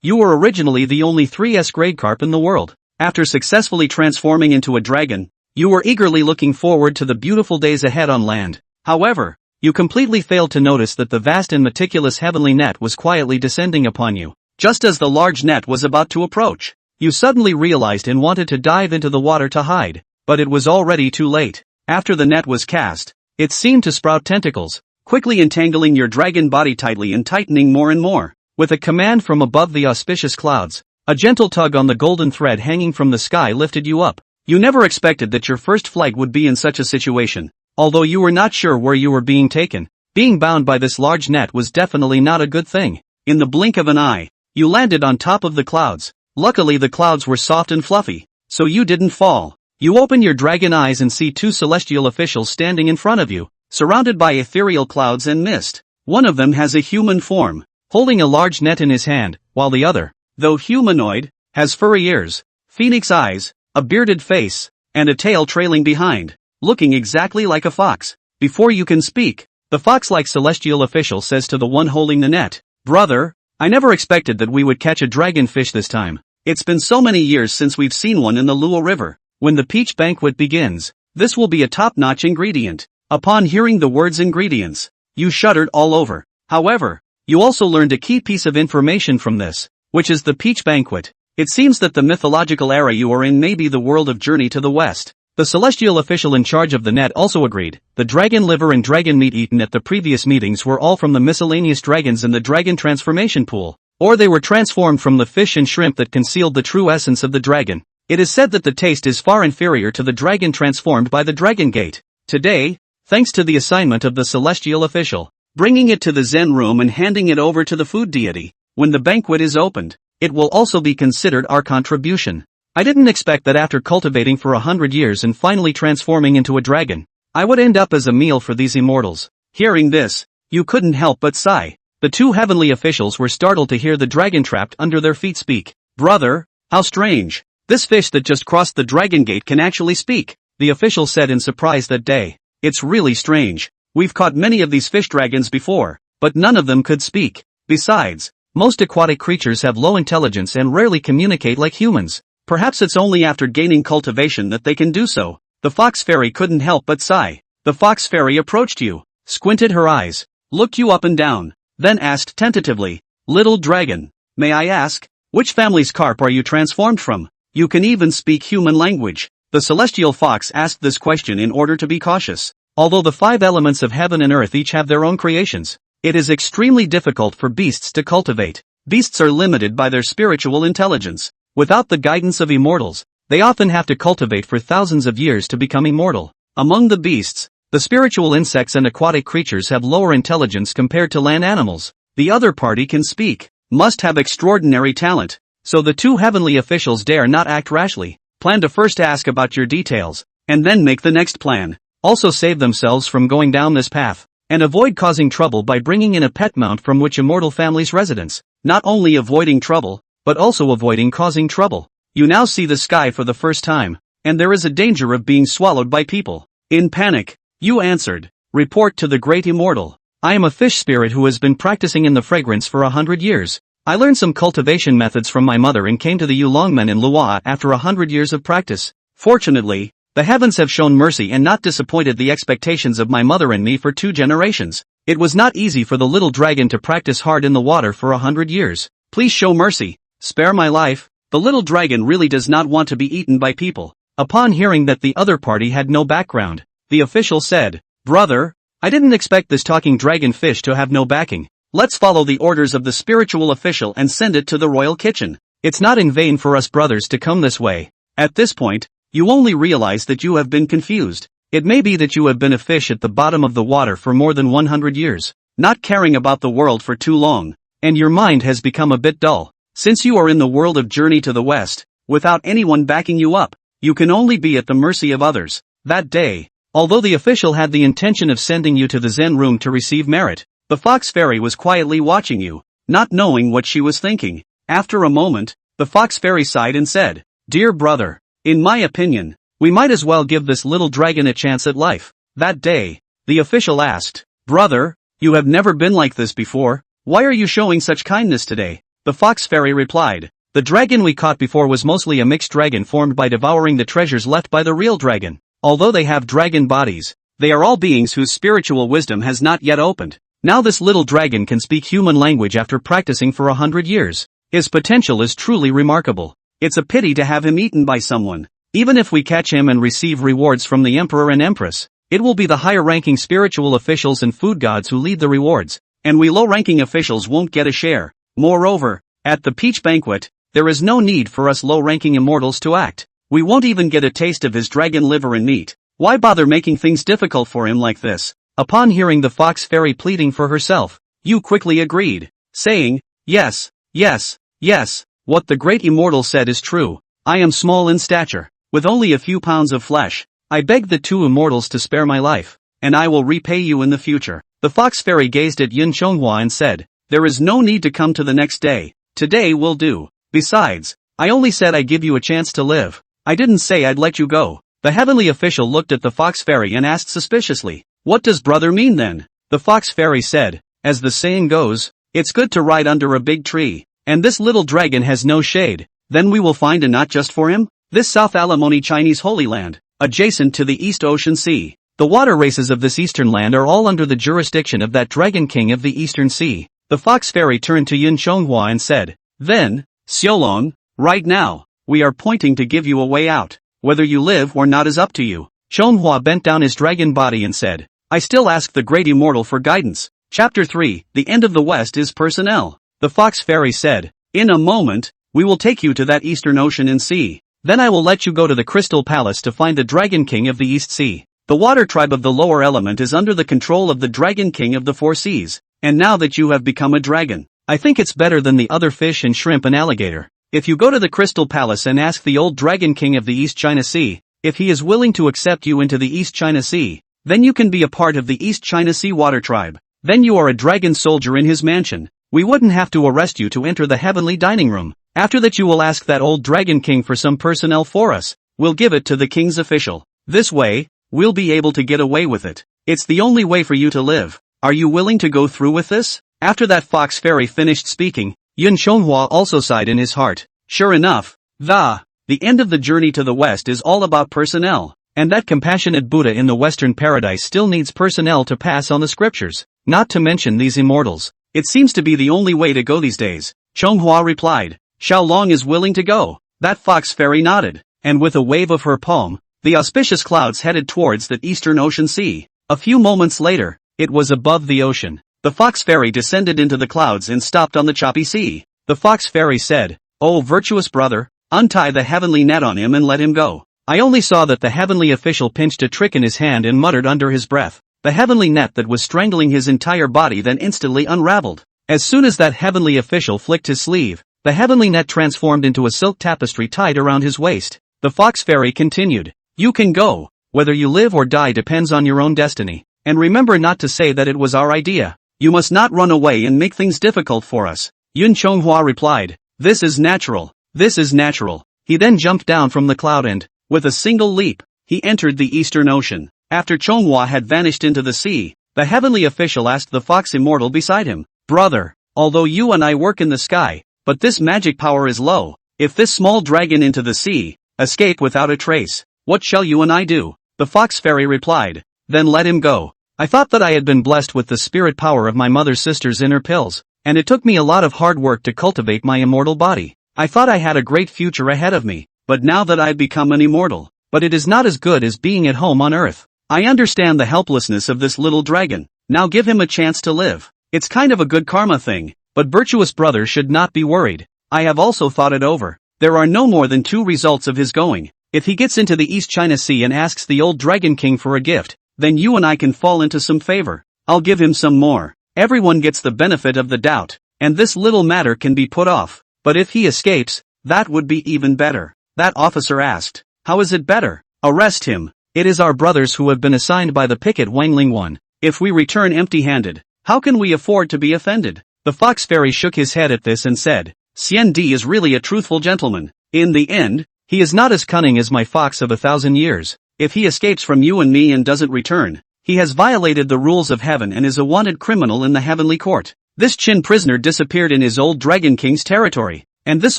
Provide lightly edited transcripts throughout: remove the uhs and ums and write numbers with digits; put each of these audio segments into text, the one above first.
You were originally the only 3S-grade carp in the world. After successfully transforming into a dragon, you were eagerly looking forward to the beautiful days ahead on land. However, you completely failed to notice that the vast and meticulous heavenly net was quietly descending upon you. Just as the large net was about to approach, you suddenly realized and wanted to dive into the water to hide, but it was already too late. After the net was cast, it seemed to sprout tentacles, quickly entangling your dragon body tightly and tightening more and more. With a command from above the auspicious clouds, a gentle tug on the golden thread hanging from the sky lifted you up. You never expected that your first flight would be in such a situation. Although you were not sure where you were being taken, being bound by this large net was definitely not a good thing. In the blink of an eye, you landed on top of the clouds. Luckily the clouds were soft and fluffy, so you didn't fall. You open your dragon eyes and see two celestial officials standing in front of you, surrounded by ethereal clouds and mist. One of them has a human form, holding a large net in his hand, while the other, though humanoid, has furry ears, phoenix eyes, a bearded face, and a tail trailing behind, looking exactly like a fox. Before you can speak, the fox-like celestial official says to the one holding the net, "Brother, I never expected that we would catch a dragonfish this time. It's been so many years since we've seen one in the Luo River. When the peach banquet begins, this will be a top-notch ingredient." Upon hearing the words ingredients, you shuddered all over. However, you also learned a key piece of information from this, which is the peach banquet. It seems that the mythological era you are in may be the world of Journey to the West. The celestial official in charge of the net also agreed. The dragon liver and dragon meat eaten at the previous meetings were all from the miscellaneous dragons in the dragon transformation pool, or they were transformed from the fish and shrimp that concealed the true essence of the dragon. It is said that the taste is far inferior to the dragon transformed by the dragon gate. Today, thanks to the assignment of the celestial official, bringing it to the Zen room and handing it over to the food deity, when the banquet is opened, it will also be considered our contribution. I didn't expect that after cultivating for 100 years and finally transforming into a dragon, I would end up as a meal for these immortals. Hearing this, you couldn't help but sigh. The two heavenly officials were startled to hear the dragon trapped under their feet speak. "Brother, how strange. This fish that just crossed the dragon gate can actually speak," the official said in surprise that day. "It's really strange. We've caught many of these fish dragons before, but none of them could speak. Besides, most aquatic creatures have low intelligence and rarely communicate like humans. Perhaps it's only after gaining cultivation that they can do so." The fox fairy couldn't help but sigh. The fox fairy approached you, squinted her eyes, looked you up and down, then asked tentatively, "Little dragon, may I ask, which family's carp are you transformed from? You can even speak human language." The celestial fox asked this question in order to be cautious. Although the 5 elements of heaven and earth each have their own creations, it is extremely difficult for beasts to cultivate. Beasts are limited by their spiritual intelligence. Without the guidance of immortals, they often have to cultivate for thousands of years to become immortal. Among the beasts, the spiritual insects and aquatic creatures have lower intelligence compared to land animals. The other party can speak, must have extraordinary talent. So the two heavenly officials dare not act rashly, plan to first ask about your details, and then make the next plan. Also save themselves from going down this path, and avoid causing trouble by bringing in a pet mount from which immortal families' residence. Not only avoiding trouble, but also avoiding causing trouble. You now see the sky for the first time, and there is a danger of being swallowed by people. In panic, you answered, "Report to the great immortal. I am a fish spirit who has been practicing in the fragrance for 100 years. I learned some cultivation methods from my mother and came to the Yulongmen in Luoa after 100 years of practice. Fortunately, the heavens have shown mercy and not disappointed the expectations of my mother and me for 2 generations. It was not easy for the little dragon to practice hard in the water for 100 years. Please show mercy. Spare my life." The little dragon really does not want to be eaten by people. Upon hearing that the other party had no background, the official said, "Brother, I didn't expect this talking dragon fish to have no backing. Let's follow the orders of the spiritual official and send it to the royal kitchen. It's not in vain for us brothers to come this way." At this point, you only realize that you have been confused. It may be that you have been a fish at the bottom of the water for more than 100 years, not caring about the world for too long, and your mind has become a bit dull. Since you are in the world of Journey to the West, without anyone backing you up, you can only be at the mercy of others. That day, although the official had the intention of sending you to the Zen room to receive merit, the fox fairy was quietly watching you, not knowing what she was thinking. After a moment, the fox fairy sighed and said, "Dear brother, in my opinion, we might as well give this little dragon a chance at life." That day, the official asked, "Brother, you have never been like this before. Why are you showing such kindness today?" The fox fairy replied. The dragon we caught before was mostly a mixed dragon formed by devouring the treasures left by the real dragon. Although they have dragon bodies, they are all beings whose spiritual wisdom has not yet opened. Now this little dragon can speak human language after practicing for 100 years. His potential is truly remarkable. It's a pity to have him eaten by someone. Even if we catch him and receive rewards from the emperor and empress, it will be the higher-ranking spiritual officials and food gods who lead the rewards, and we low-ranking officials won't get a share. Moreover, at the peach banquet, there is no need for us low-ranking immortals to act. We won't even get a taste of his dragon liver and meat. Why bother making things difficult for him like this? Upon hearing the fox fairy pleading for herself, Yu quickly agreed, saying, yes, yes, yes, what the great immortal said is true. I am small in stature, with only a few pounds of flesh. I beg the two immortals to spare my life, and I will repay you in the future. The fox fairy gazed at Yin Chonghua and said, there is no need to come to the next day. Today will do. Besides, I only said I'd give you a chance to live. I didn't say I'd let you go. The heavenly official looked at the fox fairy and asked suspiciously, what does brother mean then? The fox fairy said, as the saying goes, it's good to ride under a big tree, and this little dragon has no shade. Then we will find a knot just for him? This South Alimony Chinese Holy Land, adjacent to the East Ocean Sea. The water races of this eastern land are all under the jurisdiction of that dragon king of the Eastern Sea. The fox fairy turned to Yin Chonghua and said, then, Xiaolong, right now, we are pointing to give you a way out. Whether you live or not is up to you. Chonghua bent down his dragon body and said, I still ask the great immortal for guidance. Chapter 3, The End of the West is Personnel. The fox fairy said, in a moment, we will take you to that eastern ocean and sea. Then I will let you go to the Crystal Palace to find the Dragon King of the East Sea. The water tribe of the lower element is under the control of the Dragon King of the Four Seas. And now that you have become a dragon, I think it's better than the other fish and shrimp and alligator. If you go to the Crystal Palace and ask the old Dragon King of the East China Sea, if he is willing to accept you into the East China Sea, then you can be a part of the East China Sea water tribe. Then you are a dragon soldier in his mansion. We wouldn't have to arrest you to enter the heavenly dining room. After that you will ask that old Dragon King for some personnel for us. We'll give it to the king's official. This way, we'll be able to get away with it. It's the only way for you to live. Are you willing to go through with this? After that fox fairy finished speaking, Yin Chonghua also sighed in his heart. Sure enough, the end of the journey to the west is all about personnel, and that compassionate Buddha in the western paradise still needs personnel to pass on the scriptures, not to mention these immortals. It seems to be the only way to go these days. Chonghua replied, Xiaolong is willing to go. That fox fairy nodded, and with a wave of her palm, the auspicious clouds headed towards the eastern ocean sea. A few moments later, it was above the ocean. The fox fairy descended into the clouds and stopped on the choppy sea. The fox fairy said, "Oh virtuous brother, untie the heavenly net on him and let him go." I only saw that the heavenly official pinched a trick in his hand and muttered under his breath. The heavenly net that was strangling his entire body then instantly unraveled. As soon as that heavenly official flicked his sleeve, the heavenly net transformed into a silk tapestry tied around his waist. The fox fairy continued, "You can go. Whether you live or die depends on your own destiny. And remember not to say that it was our idea. You must not run away and make things difficult for us." Yun Chonghua replied, "This is natural. This is natural." He then jumped down from the cloud and, with a single leap, he entered the Eastern Ocean. After Chonghua had vanished into the sea, the heavenly official asked the fox immortal beside him, "Brother, although you and I work in the sky, but this magic power is low. If this small dragon into the sea, escape without a trace, what shall you and I do?" The fox fairy replied, "Then let him go. I thought that I had been blessed with the spirit power of my mother's sister's inner pills, and it took me a lot of hard work to cultivate my immortal body. I thought I had a great future ahead of me, but now that I've become an immortal, but it is not as good as being at home on Earth. I understand the helplessness of this little dragon. Now give him a chance to live. It's kind of a good karma thing, but virtuous brother should not be worried. I have also thought it over. There are no more than 2 results of his going. If he gets into the East China Sea and asks the old Dragon King for a gift, then you and I can fall into some favor. I'll give him some more. Everyone gets the benefit of the doubt, and this little matter can be put off. But if he escapes, that would be even better." That officer asked, "How is it better?" "Arrest him. It is our brothers who have been assigned by the picket Wangling one. If we return empty-handed, how can we afford to be offended?" The fox fairy shook his head at this and said, "Xian Di is really a truthful gentleman. In the end, he is not as cunning as my fox of 1,000 years. If he escapes from you and me and doesn't return, he has violated the rules of heaven and is a wanted criminal in the heavenly court. This Qin prisoner disappeared in his old Dragon King's territory, and this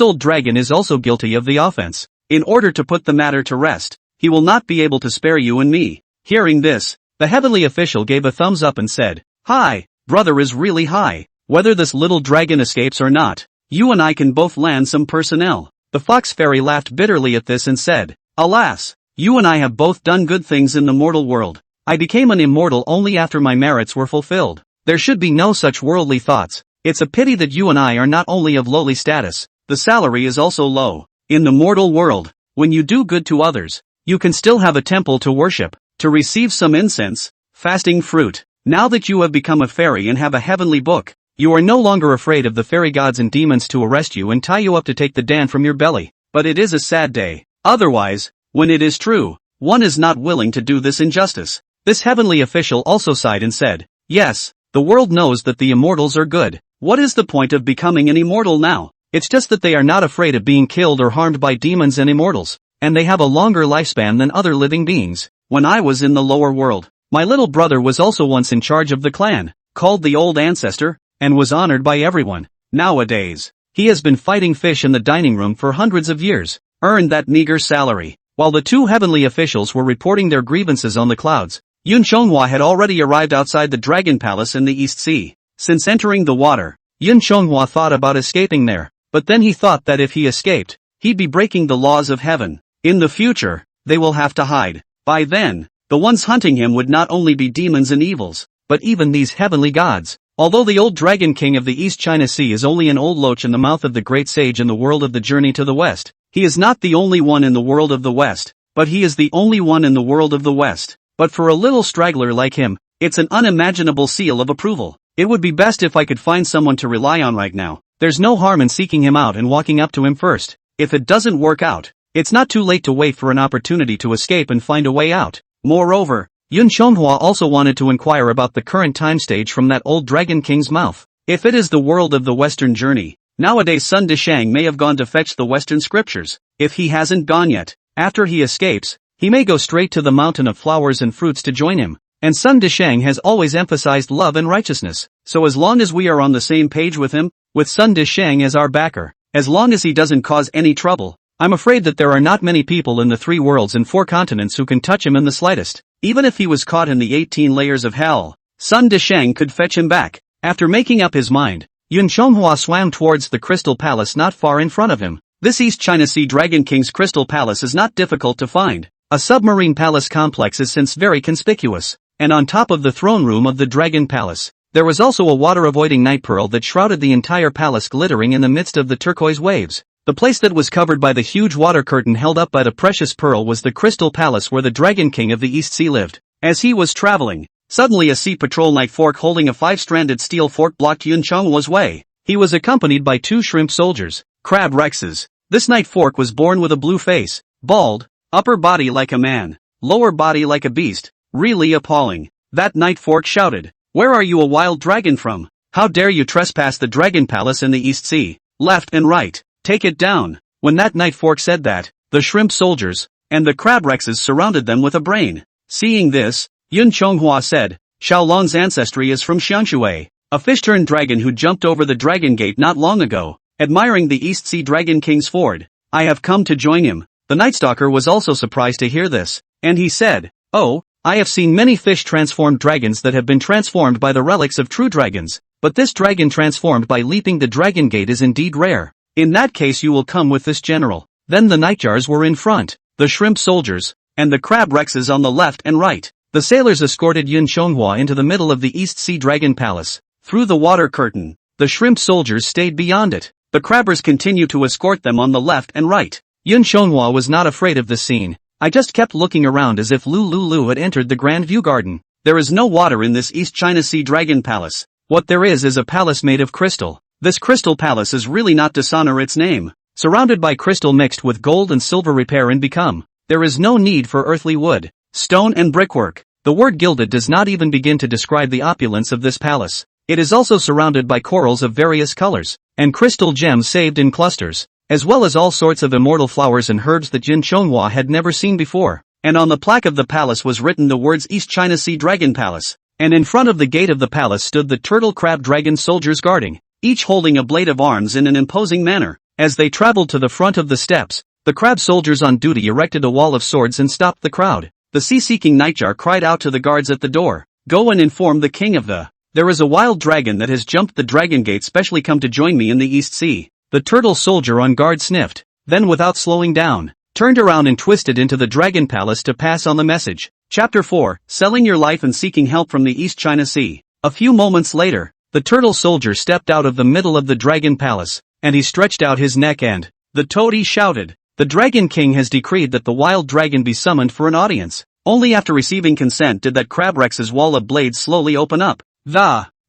old dragon is also guilty of the offense. In order to put the matter to rest, he will not be able to spare you and me." Hearing this, the heavenly official gave a thumbs up and said, "Hi, brother is really high. Whether this little dragon escapes or not, you and I can both land some personnel." The fox fairy laughed bitterly at this and said, "Alas, you and I have both done good things in the mortal world. I became an immortal only after my merits were fulfilled. There should be no such worldly thoughts. It's a pity that you and I are not only of lowly status, the salary is also low. In the mortal world, when you do good to others, you can still have a temple to worship, to receive some incense, fasting fruit. Now that you have become a fairy and have a heavenly book, you are no longer afraid of the fairy gods and demons to arrest you and tie you up to take the dan from your belly. But it is a sad day. Otherwise, when it is true, one is not willing to do this injustice." This heavenly official also sighed and said, "Yes, the world knows that the immortals are good. What is the point of becoming an immortal now? It's just that they are not afraid of being killed or harmed by demons and immortals, and they have a longer lifespan than other living beings. When I was in the lower world, my little brother was also once in charge of the clan, called the Old Ancestor, and was honored by everyone. Nowadays, he has been fighting fish in the dining room for hundreds of years, earned that meager salary." While the two heavenly officials were reporting their grievances on the clouds, Yun Chonghua had already arrived outside the Dragon Palace in the East Sea. Since entering the water, Yun Chonghua thought about escaping there, but then he thought that if he escaped, he'd be breaking the laws of heaven. In the future, they will have to hide. By then, the ones hunting him would not only be demons and evils, but even these heavenly gods. Although the old Dragon King of the East China Sea is only an old loach in the mouth of the great sage in the world of the journey to the west, he is not the only one in the world of the west, but he is the only one in the world of the west. But for a little straggler like him, it's an unimaginable seal of approval. It would be best if I could find someone to rely on right now. There's no harm in seeking him out and walking up to him first. If it doesn't work out, it's not too late to wait for an opportunity to escape and find a way out. Moreover, Yun Chonghua also wanted to inquire about the current time stage from that old Dragon King's mouth. If it is the world of the Western journey, nowadays Sun Dishang may have gone to fetch the Western scriptures. If he hasn't gone yet, after he escapes, he may go straight to the mountain of flowers and fruits to join him. And Sun Dishang has always emphasized love and righteousness. So as long as we are on the same page with him, with Sun Dishang as our backer, as long as he doesn't cause any trouble, I'm afraid that there are not many people in the 3 worlds and 4 continents who can touch him in the slightest. Even if he was caught in the 18 layers of hell, Sun Dishang could fetch him back. After making up his mind, Yun Chonghua swam towards the Crystal Palace not far in front of him. This East China Sea Dragon King's Crystal Palace is not difficult to find. A submarine palace complex is since very conspicuous, and on top of the throne room of the Dragon Palace, there was also a water-avoiding night pearl that shrouded the entire palace glittering in the midst of the turquoise waves. The place that was covered by the huge water curtain held up by the precious pearl was the Crystal Palace where the Dragon King of the East Sea lived. As he was traveling, suddenly a sea patrol night fork holding a 5-stranded steel fork blocked Yun Chonghua's way. He was accompanied by 2 shrimp soldiers, crab rexes. This night fork was born with a blue face, bald, upper body like a man, lower body like a beast, really appalling. That night fork shouted, "Where are you, a wild dragon, from? How dare you trespass the Dragon Palace in the East Sea? Left and right, take it down." When that night fork said that, the shrimp soldiers and the crab rexes surrounded them with a brain. Seeing this, Yun Chonghua said, "Xiaolong's ancestry is from Xiangshui, a fish-turned dragon who jumped over the Dragon Gate not long ago, admiring the East Sea Dragon King's ford. I have come to join him." The Night Stalker was also surprised to hear this, and he said, "Oh, I have seen many fish-transformed dragons that have been transformed by the relics of true dragons, but this dragon transformed by leaping the Dragon Gate is indeed rare. In that case you will come with this general." Then the Nightjars were in front, the shrimp soldiers, and the crab rexes on the left and right. The sailors escorted Yun Chonghua into the middle of the East Sea Dragon Palace. Through the water curtain, the shrimp soldiers stayed beyond it. The crabbers continued to escort them on the left and right. Yun Chonghua was not afraid of this scene. "I just kept looking around as if Lu had entered the Grand View Garden. There is no water in this East China Sea Dragon Palace. What there is a palace made of crystal. This Crystal Palace is really not dishonor its name. Surrounded by crystal mixed with gold and silver repair and become. There is no need for earthly wood, stone and brickwork." The word gilded does not even begin to describe the opulence of this palace. It is also surrounded by corals of various colors, and crystal gems saved in clusters, as well as all sorts of immortal flowers and herbs that Yun Chonghua had never seen before. And on the plaque of the palace was written the words East China Sea Dragon Palace. and in front of the gate of the palace stood the turtle crab dragon soldiers guarding, each holding a blade of arms in an imposing manner. As they traveled to the front of the steps, the crab soldiers on duty erected a wall of swords and stopped the crowd. The sea-seeking nightjar cried out to the guards at the door, "Go and inform the king of the... There is a wild dragon that has jumped the dragon gate, specially come to join me in the East Sea." The turtle soldier on guard sniffed, then without slowing down, turned around and twisted into the dragon palace to pass on the message. Chapter 4, Selling Your Life and Seeking Help from the East China Sea. A few moments later, the turtle soldier stepped out of the middle of the dragon palace, and he stretched out his neck and, the toady shouted, "The Dragon King has decreed that the wild dragon be summoned for an audience." Only after receiving consent did that crab Rex's wall of blades slowly open up.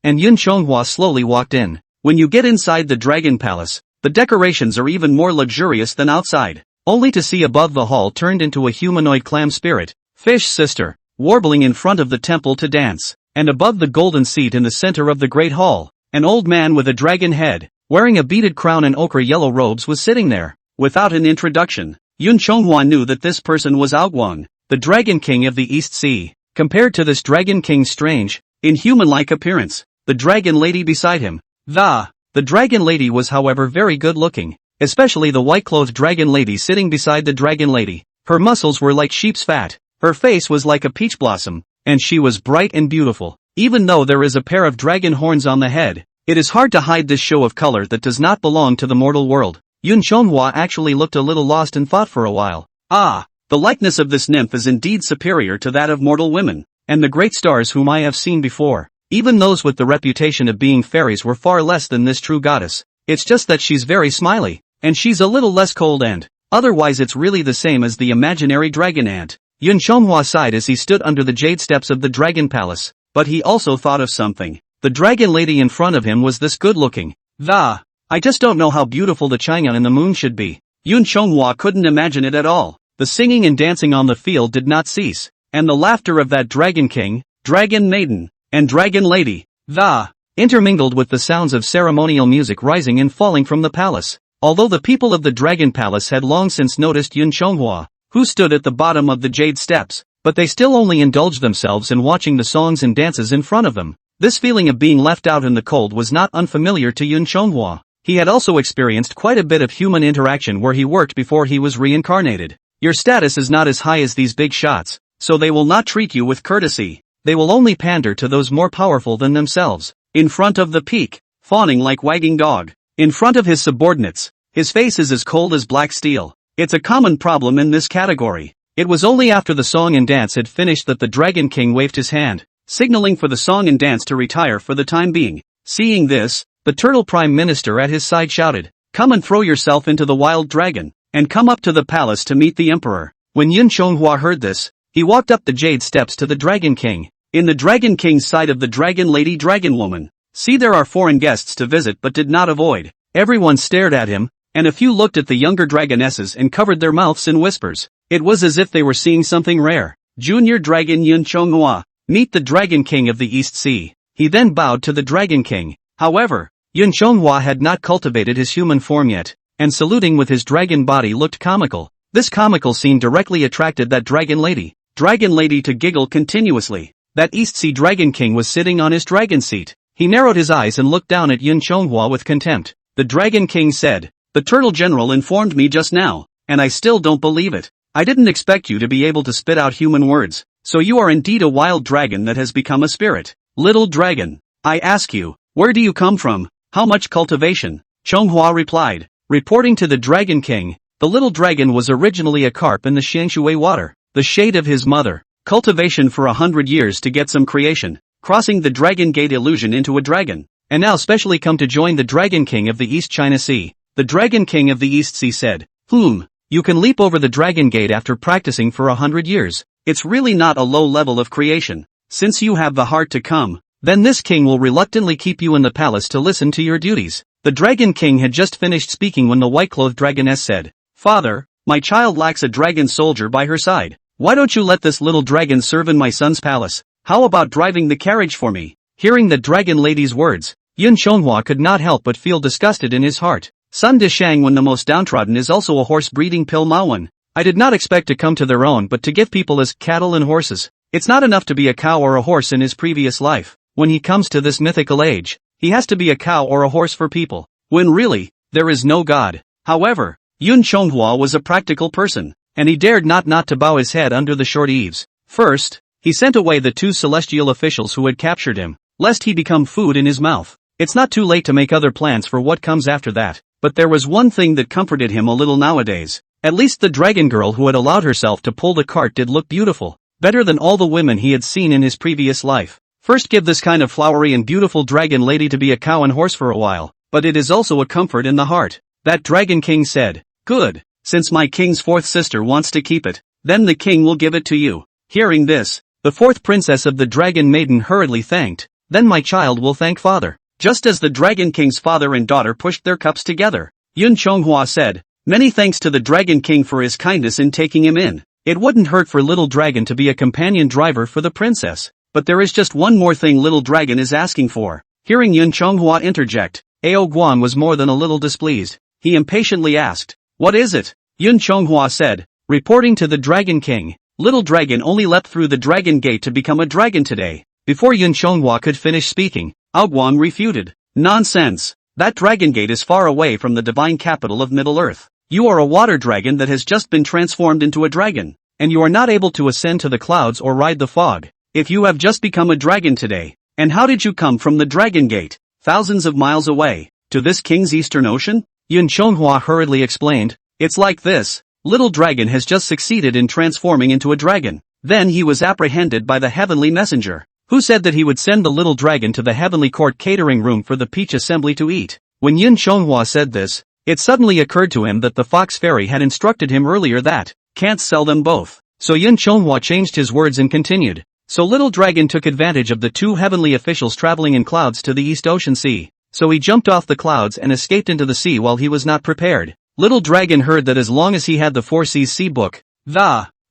And Yun Chonghua slowly walked in. When you get inside the dragon palace, the decorations are even more luxurious than outside, only to see above the hall turned into a humanoid clam spirit, fish sister, warbling in front of the temple to dance, and above the golden seat in the center of the great hall, an old man with a dragon head, wearing a beaded crown and ochre yellow robes was sitting there. Without an introduction, Yun Chonghua knew that this person was Aoguang, the Dragon King of the East Sea. Compared to this Dragon King's strange, inhuman-like appearance, the Dragon Lady beside him, the Dragon Lady was however very good-looking, especially the white-clothed Dragon Lady sitting beside the Dragon Lady. Her muscles were like sheep's fat, her face was like a peach blossom, and she was bright and beautiful. Even though there is a pair of dragon horns on the head, it is hard to hide this show of color that does not belong to the mortal world. Yun Chonghua actually looked a little lost and thought for a while. The likeness of this nymph is indeed superior to that of mortal women, and the great stars whom I have seen before. Even those with the reputation of being fairies were far less than this true goddess. It's just that she's very smiley, and she's a little less cold and, otherwise it's really the same as the imaginary dragon ant. Yun Chonghua sighed as he stood under the jade steps of the dragon palace, but he also thought of something. The dragon lady in front of him was this good-looking. I just don't know how beautiful the Chang'an in the moon should be. Yun Chonghua couldn't imagine it at all. The singing and dancing on the field did not cease, and the laughter of that Dragon King, Dragon Maiden, and Dragon Lady, intermingled with the sounds of ceremonial music rising and falling from the palace. Although the people of the Dragon Palace had long since noticed Yun Chonghua, who stood at the bottom of the jade steps, but they still only indulged themselves in watching the songs and dances in front of them. This feeling of being left out in the cold was not unfamiliar to Yun Chonghua. He had also experienced quite a bit of human interaction where he worked before he was reincarnated. Your status is not as high as these big shots, so they will not treat you with courtesy. They will only pander to those more powerful than themselves. In front of the peak, fawning like wagging dog. In front of his subordinates, his face is as cold as black steel. It's a common problem in this category. It was only after the song and dance had finished that the Dragon King waved his hand, signaling for the song and dance to retire for the time being. Seeing this, the turtle prime minister at his side shouted, "Come and throw yourself into the wild dragon, and come up to the palace to meet the emperor." When Yun Chonghua heard this, he walked up the jade steps to the Dragon King. In the Dragon King's side of the Dragon Lady Dragon Woman, see there are foreign guests to visit but did not avoid. Everyone stared at him, and a few looked at the younger dragonesses and covered their mouths in whispers. It was as if they were seeing something rare. Junior Dragon Yun Chonghua, meet the Dragon King of the East Sea. He then bowed to the Dragon King. However, Yun Chonghua had not cultivated his human form yet, and saluting with his dragon body looked comical. This comical scene directly attracted that Dragon Lady to giggle continuously. That East Sea Dragon King was sitting on his dragon seat. He narrowed his eyes and looked down at Yun Chonghua with contempt. The Dragon King said, "The Turtle General informed me just now, and I still don't believe it. I didn't expect you to be able to spit out human words, so you are indeed a wild dragon that has become a spirit. Little dragon, I ask you, where do you come from? How much cultivation?" Chonghua replied, reporting to the Dragon King, the little dragon was originally a carp in the Xiangshui water, the shade of his mother. Cultivation for 100 years to get some creation, crossing the Dragon Gate illusion into a dragon, and now specially come to join the Dragon King of the East China Sea. The Dragon King of the East Sea said, You can leap over the Dragon Gate after practicing for 100 years. It's really not a low level of creation. Since you have the heart to come, then this king will reluctantly keep you in the palace to listen to your duties." The Dragon King had just finished speaking when the white-clothed dragoness said, "Father, my child lacks a dragon soldier by her side. Why don't you let this little dragon serve in my son's palace? How about driving the carriage for me?" Hearing the Dragon Lady's words, Yun Chonghua could not help but feel disgusted in his heart. Sun Dishang when the most downtrodden is also a horse breeding Pil Mawan. I did not expect to come to their own but to give people as cattle and horses. It's not enough to be a cow or a horse in his previous life. When he comes to this mythical age, he has to be a cow or a horse for people, when really, there is no God. However, Yun Chonghua was a practical person, and he dared not to bow his head under the short eaves. First, he sent away the 2 celestial officials who had captured him, lest he become food in his mouth. It's not too late to make other plans for what comes after that, but there was one thing that comforted him a little nowadays. At least the dragon girl who had allowed herself to pull the cart did look beautiful, better than all the women he had seen in his previous life. First, give this kind of flowery and beautiful dragon lady to be a cow and horse for a while, but it is also a comfort in the heart. That dragon king said, "Good, since my king's 4th sister wants to keep it, then the king will give it to you." Hearing this, the 4th princess of the dragon maiden hurriedly thanked, "Then my child will thank father." Just as the dragon king's father and daughter pushed their cups together, Yun Chonghua said, "Many thanks to the dragon king for his kindness in taking him in. It wouldn't hurt for little dragon to be a companion driver for the princess. But there is just one more thing little dragon is asking for." Hearing Yun Chonghua interject, Ao Guan was more than a little displeased. He impatiently asked, "What is it?" Yun Chonghua said, reporting to the dragon king, "Little dragon only leapt through the dragon gate to become a dragon today." Before Yun Chonghua could finish speaking, Ao Guan refuted, "Nonsense! That dragon gate is far away from the divine capital of Middle-earth. You are a water dragon that has just been transformed into a dragon, and you are not able to ascend to the clouds or ride the fog. If you have just become a dragon today, and how did you come from the dragon gate, thousands of miles away, to this king's eastern ocean?" Yun Chonghua hurriedly explained, "It's like this. Little dragon has just succeeded in transforming into a dragon. Then he was apprehended by the heavenly messenger, who said that he would send the little dragon to the heavenly court catering room for the peach assembly to eat." When Yun Chonghua said this, it suddenly occurred to him that the fox fairy had instructed him earlier that, "Can't sell them both." So Yun Chonghua changed his words and continued, "So little dragon took advantage of the 2 heavenly officials traveling in clouds to the East Ocean Sea. So he jumped off the clouds and escaped into the sea while he was not prepared. Little dragon heard that as long as he had the 4 seas sea book,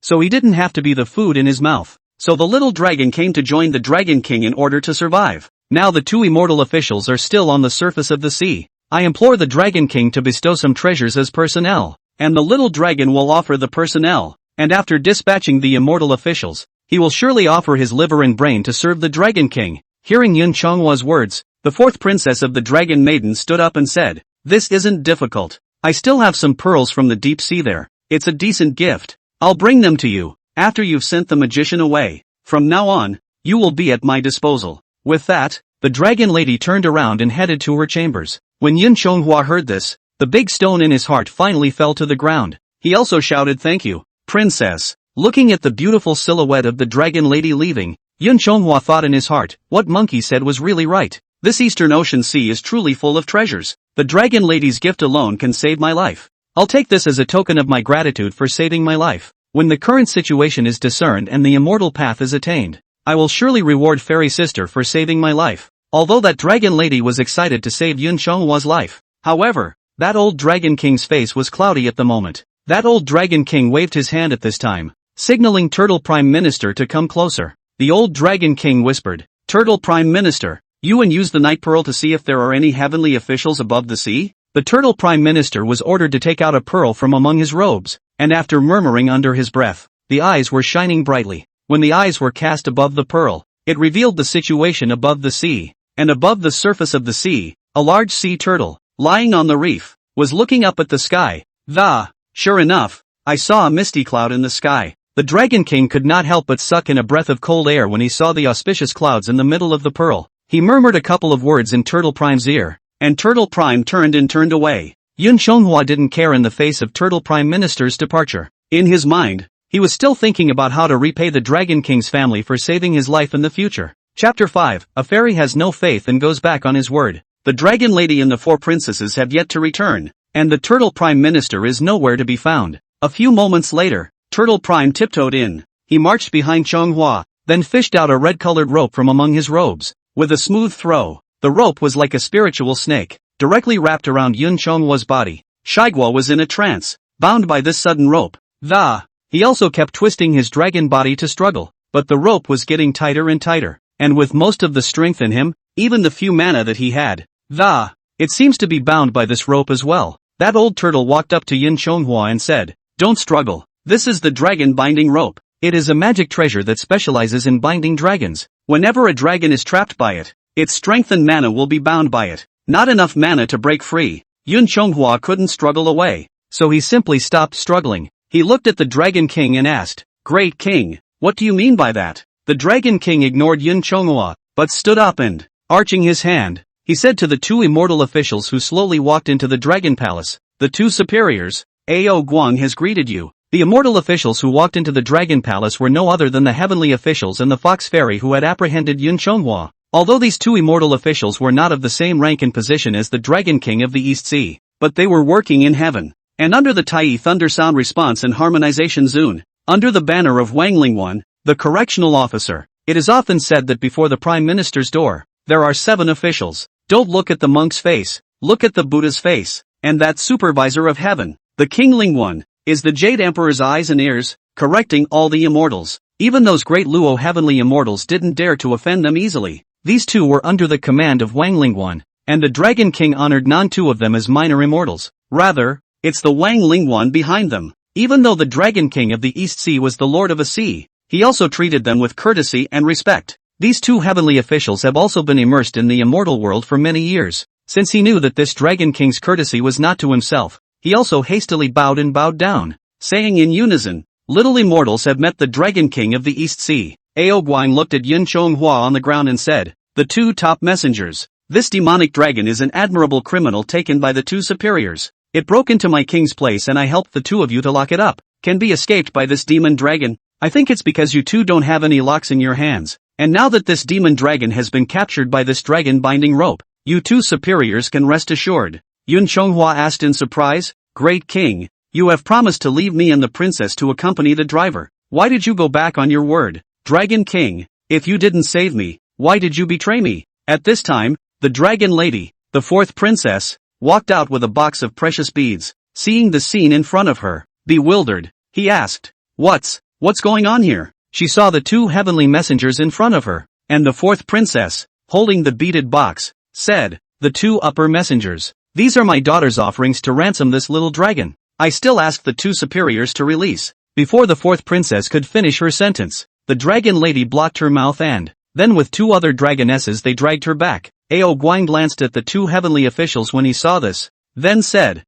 so he didn't have to be the food in his mouth. So the little dragon came to join the dragon king in order to survive. Now the 2 immortal officials are still on the surface of the sea. I implore the dragon king to bestow some treasures as personnel, and the little dragon will offer the personnel, and after dispatching the immortal officials, he will surely offer his liver and brain to serve the dragon king." Hearing Yun Chonghua's words, the 4th princess of the dragon maiden stood up and said, "This isn't difficult. I still have some pearls from the deep sea there. It's a decent gift. I'll bring them to you, after you've sent the magician away. From now on, you will be at my disposal." With that, the dragon lady turned around and headed to her chambers. When Yun Chonghua heard this, the big stone in his heart finally fell to the ground. He also shouted, "Thank you, princess." Looking at the beautiful silhouette of the dragon lady leaving, Yun Chonghua thought in his heart, what Monkey said was really right. This Eastern Ocean Sea is truly full of treasures. The dragon lady's gift alone can save my life. I'll take this as a token of my gratitude for saving my life. When the current situation is discerned and the immortal path is attained, I will surely reward Fairy Sister for saving my life. Although that dragon lady was excited to save Yun Chonghua's life, however, that old dragon king's face was cloudy at the moment. That old dragon king waved his hand at this time, signaling Turtle Prime Minister to come closer. The old dragon king whispered, "Turtle Prime Minister, you and use the night pearl to see if there are any heavenly officials above the sea?" The Turtle Prime Minister was ordered to take out a pearl from among his robes, and after murmuring under his breath, the eyes were shining brightly. When the eyes were cast above the pearl, it revealed the situation above the sea, and above the surface of the sea, a large sea turtle, lying on the reef, was looking up at the sky. Sure enough, I saw a misty cloud in the sky. The Dragon King could not help but suck in a breath of cold air when he saw the auspicious clouds in the middle of the pearl. He murmured a couple of words in Turtle Prime's ear, and Turtle Prime turned away. Yun Chonghua didn't care in the face of Turtle Prime Minister's departure. In his mind, he was still thinking about how to repay the Dragon King's family for saving his life in the future. Chapter 5, A Fairy has no faith and goes back on his word. The Dragon Lady and the 4 princesses have yet to return, and the Turtle Prime Minister is nowhere to be found. A few moments later, Turtle Prime tiptoed in. He marched behind Chonghua, then fished out a red-colored rope from among his robes. With a smooth throw, the rope was like a spiritual snake, directly wrapped around Yun Chonghua's body. Shaigua was in a trance, bound by this sudden rope. He also kept twisting his dragon body to struggle, but the rope was getting tighter and tighter, and with most of the strength in him, even the few mana that he had, it seems to be bound by this rope as well. That old turtle walked up to Yun Chonghua and said, "Don't struggle, this is the dragon binding rope. It is a magic treasure that specializes in binding dragons. Whenever a dragon is trapped by it, its strength and mana will be bound by it. Not enough mana to break free. Yun Chonghua couldn't struggle away, so he simply stopped struggling. He looked at the Dragon King and asked, "Great King, what do you mean by that?" The Dragon King ignored Yun Chonghua, but stood up and, arching his hand, he said to the two immortal officials who slowly walked into the Dragon Palace, "The two superiors, Ao Guang has greeted you." The immortal officials who walked into the Dragon Palace were no other than the heavenly officials and the Fox Fairy who had apprehended Yun Chonghua. Although these two immortal officials were not of the same rank and position as the Dragon King of the East Sea, but they were working in heaven, and under the Tai Thunder Sound Response and Harmonization Zone, under the banner of Wang Lingwan, the correctional officer. It is often said that before the Prime Minister's door, there are 7 officials. Don't look at the monk's face, look at the Buddha's face, and that supervisor of heaven, the King Lingwan, is the Jade Emperor's eyes and ears, correcting all the immortals. Even those great Luo heavenly immortals didn't dare to offend them easily. These two were under the command of Wang Lingwan, and the Dragon King honored none two of them as minor immortals. Rather, it's the Wang Lingwan behind them. Even though the Dragon King of the East Sea was the Lord of a Sea, he also treated them with courtesy and respect. These two heavenly officials have also been immersed in the immortal world for many years. Since he knew that this Dragon King's courtesy was not to himself, he also hastily bowed and bowed down, saying in unison, "Little immortals have met the Dragon King of the East Sea." Ao Guang looked at Yun Chonghua on the ground and said, "The two top messengers. This demonic dragon is an admirable criminal taken by the two superiors. It broke into my king's place and I helped the two of you to lock it up. Can be escaped by this demon dragon. I think it's because you two don't have any locks in your hands. And now that this demon dragon has been captured by this dragon binding rope, you two superiors can rest assured." Yun Chonghua asked in surprise, "Great King, you have promised to leave me and the princess to accompany the driver. Why did you go back on your word? Dragon King, if you didn't save me, why did you betray me?" At this time, the dragon lady, the fourth princess, walked out with a box of precious beads. Seeing the scene in front of her, bewildered, he asked, What's going on here?" She saw the two heavenly messengers in front of her, and the fourth princess, holding the beaded box, said, "The two upper messengers. These are my daughter's offerings to ransom this little dragon. I still ask the two superiors to release." Before the fourth princess could finish her sentence, the dragon lady blocked her mouth and, then with two other dragonesses they dragged her back. Ao Guang glanced at the two heavenly officials when he saw this, then said,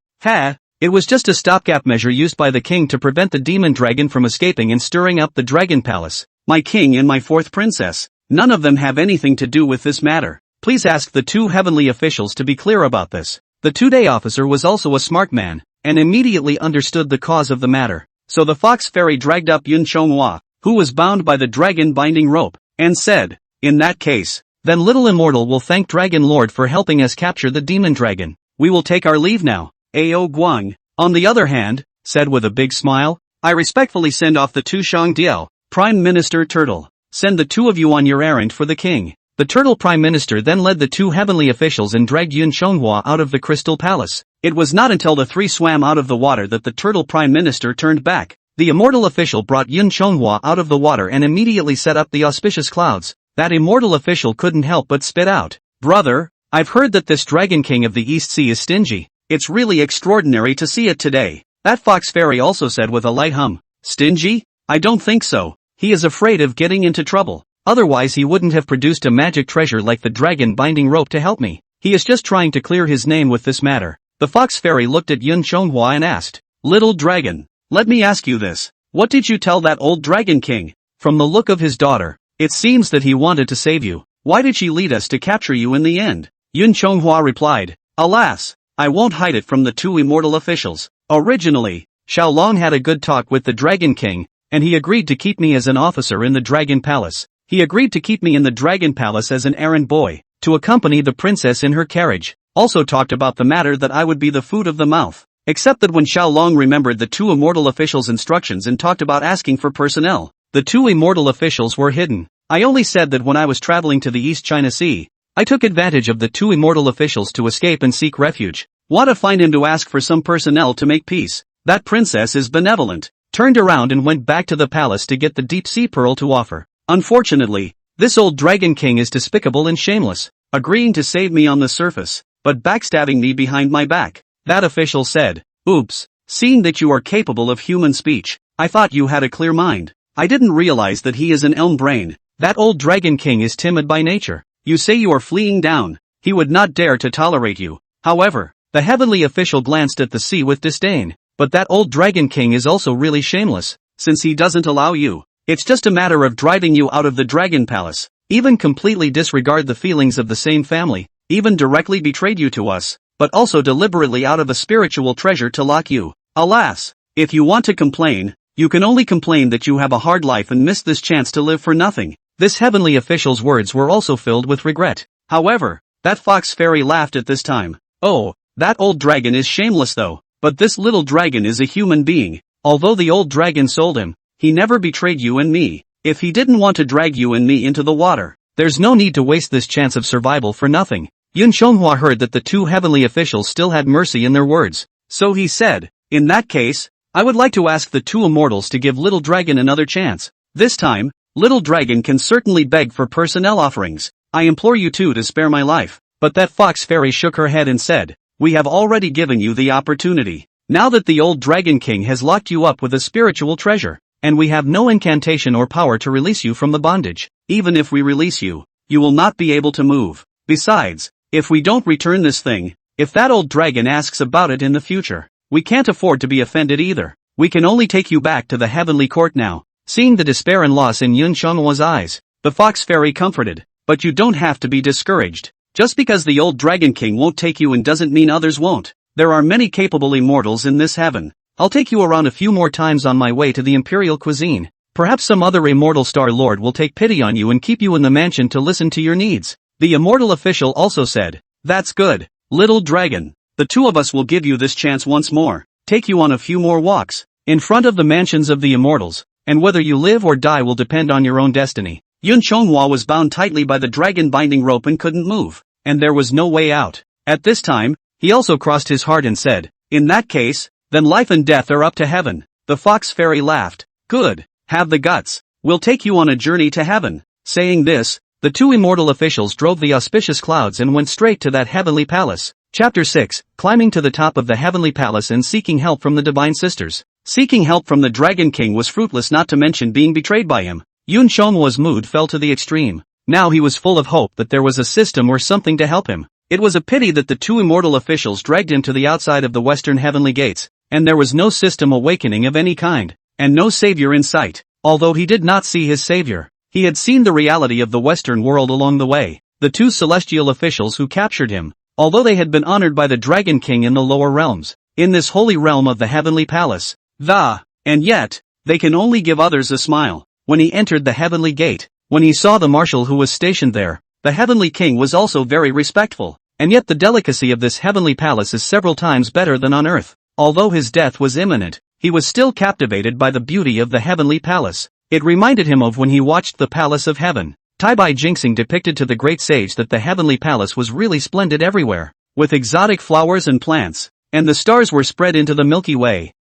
It was just a stopgap measure used by the king to prevent the demon dragon from escaping and stirring up the dragon palace. My king and my fourth princess, none of them have anything to do with this matter. Please ask the two heavenly officials to be clear about this." The two-day officer was also a smart man, and immediately understood the cause of the matter. So the Fox Fairy dragged up Yun Chonghua, who was bound by the dragon binding rope, and said, "In that case, then Little Immortal will thank Dragon Lord for helping us capture the demon dragon. We will take our leave now." Ao Guang, on the other hand, said with a big smile, "I respectfully send off the two Shangdiao, Prime Minister Turtle. Send the two of you on your errand for the king." The Turtle Prime Minister then led the two heavenly officials and dragged Yun Chonghua out of the Crystal Palace. It was not until the three swam out of the water that the Turtle Prime Minister turned back. The immortal official brought Yun Chonghua out of the water and immediately set up the auspicious clouds. That immortal official couldn't help but spit out, "Brother, I've heard that this Dragon King of the East Sea is stingy. It's really extraordinary to see it today." That Fox Fairy also said with a light hum, "Stingy? I don't think so. He is afraid of getting into trouble. Otherwise he wouldn't have produced a magic treasure like the dragon binding rope to help me. He is just trying to clear his name with this matter." The Fox Fairy looked at Yun Chonghua and asked, "Little dragon, let me ask you this. What did you tell that old Dragon King? From the look of his daughter, it seems that he wanted to save you. Why did she lead us to capture you in the end?" Yun Chonghua replied, "Alas, I won't hide it from the two immortal officials. Originally, Xiaolong had a good talk with the Dragon King, and he agreed to keep me as an officer in the Dragon Palace. He agreed to keep me in the Dragon Palace as an errand boy, to accompany the princess in her carriage. Also talked about the matter that I would be the food of the mouth. Except that when Xiaolong remembered the two immortal officials' instructions and talked about asking for personnel, the two immortal officials were hidden. I only said that when I was traveling to the East China Sea, I took advantage of the two immortal officials to escape and seek refuge. Want to find him to ask for some personnel to make peace. That princess is benevolent. Turned around and went back to the palace to get the deep sea pearl to offer. Unfortunately, this old Dragon King is despicable and shameless, agreeing to save me on the surface, but backstabbing me behind my back." That official said, "Oops, seeing that you are capable of human speech, I thought you had a clear mind. I didn't realize that he is an elm brain. That old Dragon King is timid by nature. You say you are fleeing down. He would not dare to tolerate you. However, the heavenly official glanced at the sea with disdain. But that old Dragon King is also really shameless, since he doesn't allow you. It's just a matter of driving you out of the Dragon Palace. Even completely disregard the feelings of the same family, even directly betrayed you to us, but also deliberately out of a spiritual treasure to lock you. Alas, if you want to complain, you can only complain that you have a hard life and missed this chance to live for nothing. This heavenly official's words were also filled with regret. However, that fox fairy laughed at this time. Oh, that old dragon is shameless though, but this little dragon is a human being. Although the old dragon sold him, he never betrayed you and me. If he didn't want to drag you and me into the water, there's no need to waste this chance of survival for nothing. Yun Xianghua heard that the two heavenly officials still had mercy in their words. So he said, in that case, I would like to ask the two immortals to give Little Dragon another chance. This time, Little Dragon can certainly beg for personnel offerings. I implore you two to spare my life. But that fox fairy shook her head and said, we have already given you the opportunity. Now that the old Dragon King has locked you up with a spiritual treasure, and we have no incantation or power to release you from the bondage, even if we release you, you will not be able to move. Besides, if we don't return this thing, if that old dragon asks about it in the future, we can't afford to be offended either. We can only take you back to the heavenly court now. Seeing the despair and loss in Yun Xianghua's eyes, the fox fairy comforted, but you don't have to be discouraged. Just because the old Dragon King won't take you in doesn't mean others won't. There are many capable immortals in this heaven. I'll take you around a few more times on my way to the imperial cuisine. Perhaps some other immortal star lord will take pity on you and keep you in the mansion to listen to your needs. The immortal official also said, that's good, little dragon. The two of us will give you this chance once more. Take you on a few more walks, in front of the mansions of the immortals, and whether you live or die will depend on your own destiny. Yun Xianghua was bound tightly by the dragon binding rope and couldn't move, and there was no way out. At this time, he also crossed his heart and said, in that case, then life and death are up to heaven. The fox fairy laughed. Good, have the guts. We'll take you on a journey to heaven. Saying this, the two immortal officials drove the auspicious clouds and went straight to that heavenly palace. Chapter 6, Climbing to the top of the heavenly palace and seeking help from the divine sisters. Seeking help from the Dragon King was fruitless, not to mention being betrayed by him. Yun Xianghua's mood fell to the extreme. Now he was full of hope that there was a system or something to help him. It was a pity that the two immortal officials dragged him to the outside of the western heavenly gates, and there was no system awakening of any kind, and no savior in sight. Although he did not see his savior, he had seen the reality of the western world along the way. The two celestial officials who captured him, although they had been honored by the Dragon King in the lower realms, in this holy realm of the heavenly palace, and yet, they can only give others a smile. When he entered the heavenly gate, when he saw the marshal who was stationed there, the heavenly king was also very respectful, and yet the delicacy of this heavenly palace is several times better than on earth. Although his death was imminent, he was still captivated by the beauty of the heavenly palace. It reminded him of when he watched the Palace of Heaven. Tai Bai Jinxing depicted to the great sage that the heavenly palace was really splendid everywhere, with exotic flowers and plants, and the stars were spread into the Milky Way,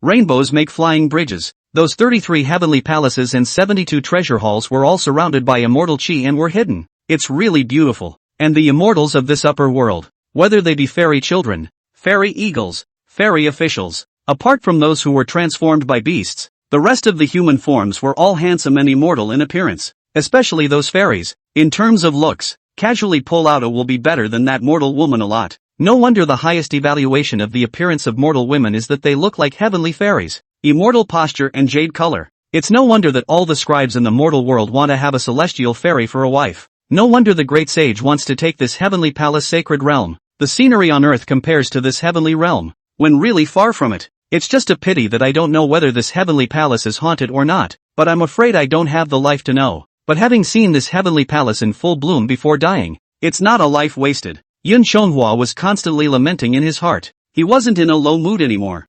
Rainbows make flying bridges. Those 33 heavenly palaces and 72 treasure halls were all surrounded by immortal chi and were hidden. It's really beautiful. And the immortals of this upper world, whether they be fairy children, fairy eagles, fairy officials, apart from those who were transformed by beasts, the rest of the human forms were all handsome and immortal in appearance, especially those fairies. In terms of looks, casually pull out will be better than that mortal woman a lot. No wonder the highest evaluation of the appearance of mortal women is that they look like heavenly fairies. Immortal posture and jade color. It's no wonder that all the scribes in the mortal world want to have a celestial fairy for a wife. No wonder the great sage wants to take this heavenly palace sacred realm. The scenery on earth compares to this heavenly realm, when really far from it. It's just a pity that I don't know whether this heavenly palace is haunted or not, but I'm afraid I don't have the life to know. But having seen this heavenly palace in full bloom before dying, it's not a life wasted. Yun Xianghua was constantly lamenting in his heart. He wasn't in a low mood anymore.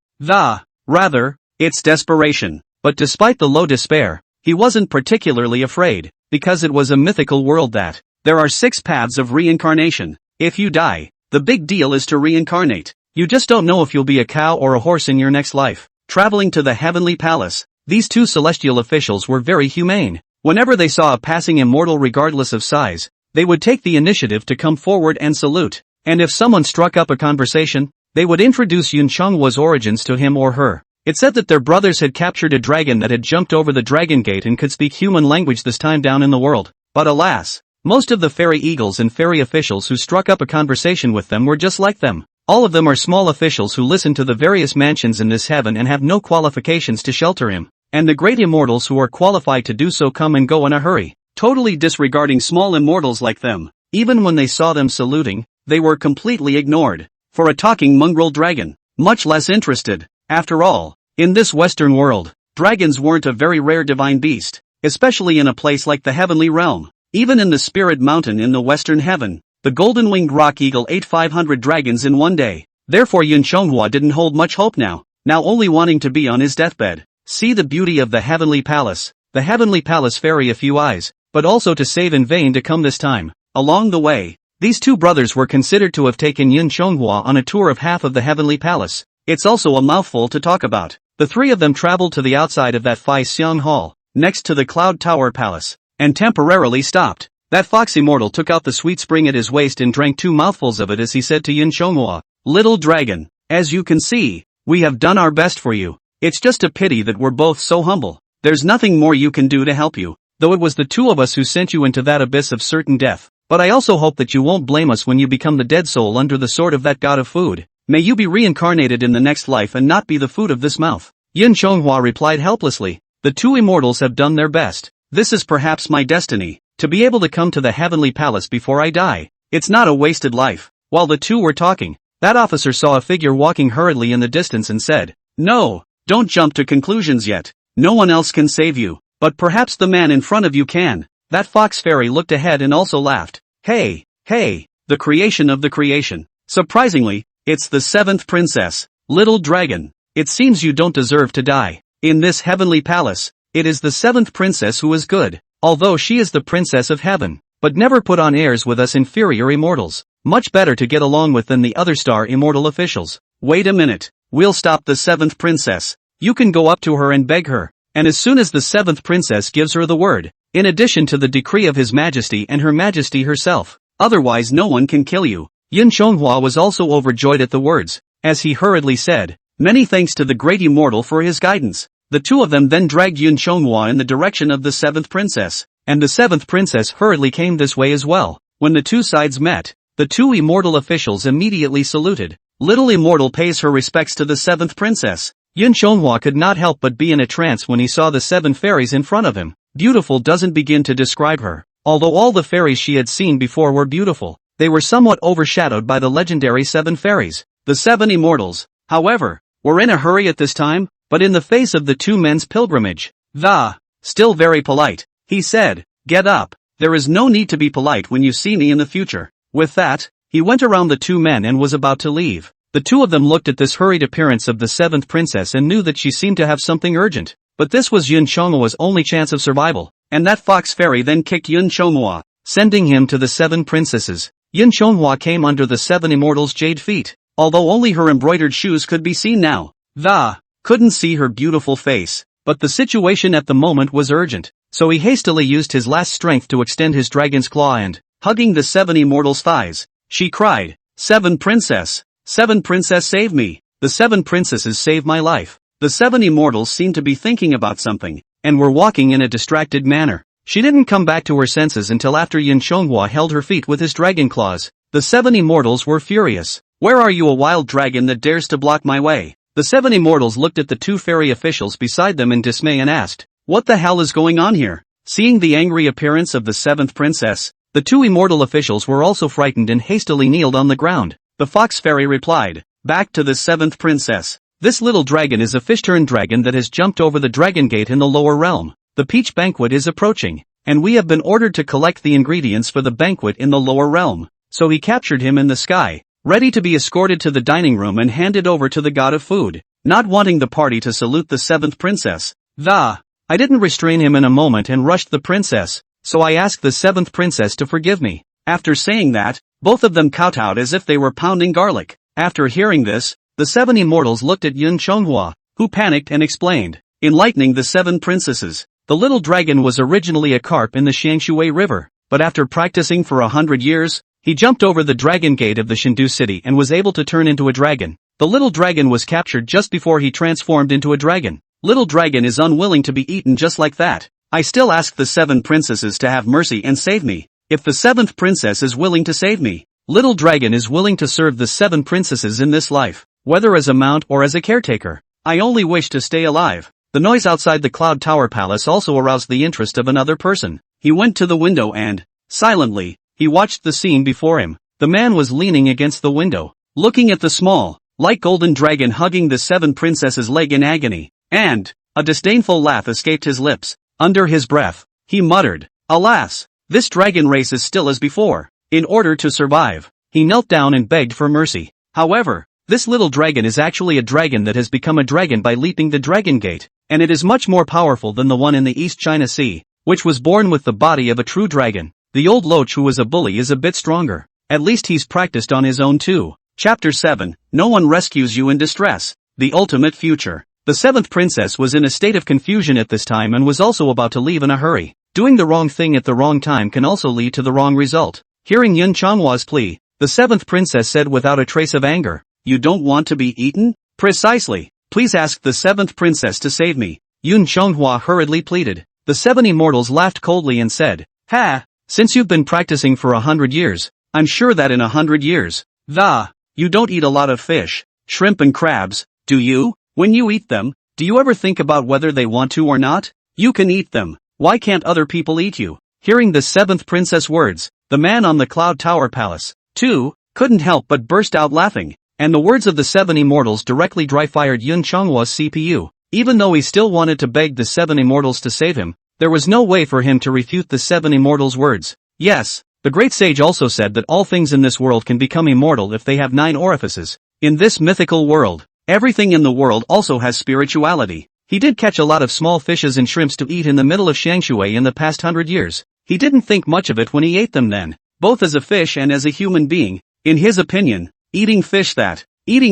Rather, it's desperation. But despite the low despair, he wasn't particularly afraid, because it was a mythical world that there are 6 paths of reincarnation. If you die, the big deal is to reincarnate. You just don't know if you'll be a cow or a horse in your next life. Traveling to the heavenly palace, these two celestial officials were very humane. Whenever they saw a passing immortal regardless of size, they would take the initiative to come forward and salute. And if someone struck up a conversation, they would introduce Yun Xianghua's origins to him or her. It said that their brothers had captured a dragon that had jumped over the dragon gate and could speak human language this time down in the world. But alas, most of the fairy eagles and fairy officials who struck up a conversation with them were just like them. All of them are small officials who listen to the various mansions in this heaven and have no qualifications to shelter him. And the great immortals who are qualified to do so come and go in a hurry, totally disregarding small immortals like them. Even when they saw them saluting, they were completely ignored. For a talking mongrel dragon, much less interested. After all, in this Western world, dragons weren't a very rare divine beast, especially in a place like the heavenly realm. Even in the spirit mountain in the western heaven, the golden-winged rock eagle ate 500 dragons in one day. Therefore Yun Chonghua didn't hold much hope now only wanting to be on his deathbed. See the beauty of the heavenly palace. The heavenly palace fairy a few eyes, but also to save in vain to come this time. Along the way, these two brothers were considered to have taken Yun Chonghua on a tour of half of the heavenly palace. It's also a mouthful to talk about. The three of them traveled to the outside of that Fai Xiang Hall, next to the Cloud Tower Palace, and temporarily stopped. That fox immortal took out the sweet spring at his waist and drank 2 mouthfuls of it as he said to Yun Chonghua, "Little dragon, as you can see, we have done our best for you. It's just a pity that we're both so humble. There's nothing more you can do to help you, though it was the two of us who sent you into that abyss of certain death. But I also hope that you won't blame us when you become the dead soul under the sword of that god of food. May you be reincarnated in the next life and not be the food of this mouth." Yun Chonghua replied helplessly, "The two immortals have done their best. This is perhaps my destiny, to be able to come to the heavenly palace before I die. It's not a wasted life." While the two were talking, that officer saw a figure walking hurriedly in the distance and said, "No, don't jump to conclusions yet. No one else can save you, but perhaps the man in front of you can." That fox fairy looked ahead and also laughed. Hey, the creation of the creation. Surprisingly, it's the 7th princess. Little dragon, it seems you don't deserve to die. In this heavenly palace, it is the 7th princess who is good, although she is the princess of heaven. But never put on airs with us inferior immortals. Much better to get along with than the other star immortal officials. Wait a minute, we'll stop the 7th princess. You can go up to her and beg her, and as soon as the 7th princess gives her the word, in addition to the decree of His Majesty and Her Majesty herself, otherwise no one can kill you. Yun Chonghua was also overjoyed at the words, as he hurriedly said, "Many thanks to the great immortal for his guidance." The two of them then dragged Yun Chonghua in the direction of the 7th princess, and the 7th princess hurriedly came this way as well. When the two sides met, the two immortal officials immediately saluted. Little immortal pays her respects to the 7th princess. Yun Chonghua could not help but be in a trance when he saw the 7 fairies in front of him. Beautiful doesn't begin to describe her. Although all the fairies she had seen before were beautiful, they were somewhat overshadowed by the legendary 7 fairies. The 7 immortals, however, were in a hurry at this time, but in the face of the two men's pilgrimage, still very polite, he said, "Get up, there is no need to be polite when you see me in the future." With that, he went around the two men and was about to leave. The two of them looked at this hurried appearance of the 7th princess and knew that she seemed to have something urgent. But this was Yun Chonghua's only chance of survival, and that fox fairy then kicked Yun Chonghua, sending him to the 7 princesses. Yun Chonghua came under the 7 immortals' jade feet, although only her embroidered shoes could be seen now. Couldn't see her beautiful face, but the situation at the moment was urgent, so he hastily used his last strength to extend his dragon's claw and, hugging the 7 immortals' thighs, she cried, "7 princess, save me." The 7 princesses saved my life. The 7 immortals seemed to be thinking about something, and were walking in a distracted manner. She didn't come back to her senses until after Yun Chonghua held her feet with his dragon claws. The 7 immortals were furious. "Where are you, a wild dragon that dares to block my way?" The 7 immortals looked at the 2 fairy officials beside them in dismay and asked, "What the hell is going on here?" Seeing the angry appearance of the 7th princess, the 2 immortal officials were also frightened and hastily kneeled on the ground. The fox fairy replied, "Back to the 7th princess. This little dragon is a fish-turned dragon that has jumped over the dragon gate in the lower realm. The peach banquet is approaching, and we have been ordered to collect the ingredients for the banquet in the lower realm." So he captured him in the sky, ready to be escorted to the dining room and handed over to the god of food. Not wanting the party to salute the 7th princess, I didn't restrain him in a moment and rushed the princess, so I asked the 7th princess to forgive me. After saying that, both of them kowtowed as if they were pounding garlic. After hearing this, the 7 immortals looked at Yun Chonghua, who panicked and explained, enlightening the 7 princesses. The little dragon was originally a carp in the Xiangshui River, but after practicing for 100 years, he jumped over the dragon gate of the Shindu city and was able to turn into a dragon. The little dragon was captured just before he transformed into a dragon. Little dragon is unwilling to be eaten just like that. I still ask the 7 princesses to have mercy and save me. If the 7th princess is willing to save me, little dragon is willing to serve the 7 princesses in this life, whether as a mount or as a caretaker. I only wish to stay alive. The noise outside the Cloud Tower Palace also aroused the interest of another person. He went to the window and, silently, he watched the scene before him. The man was leaning against the window, looking at the small, light golden dragon hugging the 7 princesses' leg in agony, and a disdainful laugh escaped his lips. Under his breath, he muttered, "Alas! This dragon race is still as before." In order to survive, he knelt down and begged for mercy. However, this little dragon is actually a dragon that has become a dragon by leaping the Dragon Gate, and it is much more powerful than the one in the East China Sea, which was born with the body of a true dragon. The old loach who was a bully is a bit stronger. At least he's practiced on his own too. Chapter 7, No One Rescues You in Distress. The Ultimate Future. The 7th princess was in a state of confusion at this time and was also about to leave in a hurry. Doing the wrong thing at the wrong time can also lead to the wrong result. Hearing Yun Changhwa's plea, the 7th princess said without a trace of anger, "You don't want to be eaten?" "Precisely. Please ask the 7th princess to save me," Yun Changhwa hurriedly pleaded. The 7 immortals laughed coldly and said, "Ha! Since you've been practicing for 100 years, I'm sure that in 100 years, you don't eat a lot of fish, shrimp and crabs, do you? When you eat them, do you ever think about whether they want to or not? You can eat them. Why can't other people eat you?" Hearing the 7th princess words, the man on the Cloud Tower Palace, too, couldn't help but burst out laughing, and the words of the 7 immortals directly dry-fired Yun Changhwa's CPU. Even though he still wanted to beg the 7 immortals to save him, there was no way for him to refute the 7 immortals' words. Yes, the great sage also said that all things in this world can become immortal if they have 9 orifices. In this mythical world, everything in the world also has spirituality. He did catch a lot of small fishes and shrimps to eat in the middle of Shangshui in the past 100 years. He didn't think much of it when he ate them then, both as a fish and as a human being. In his opinion, eating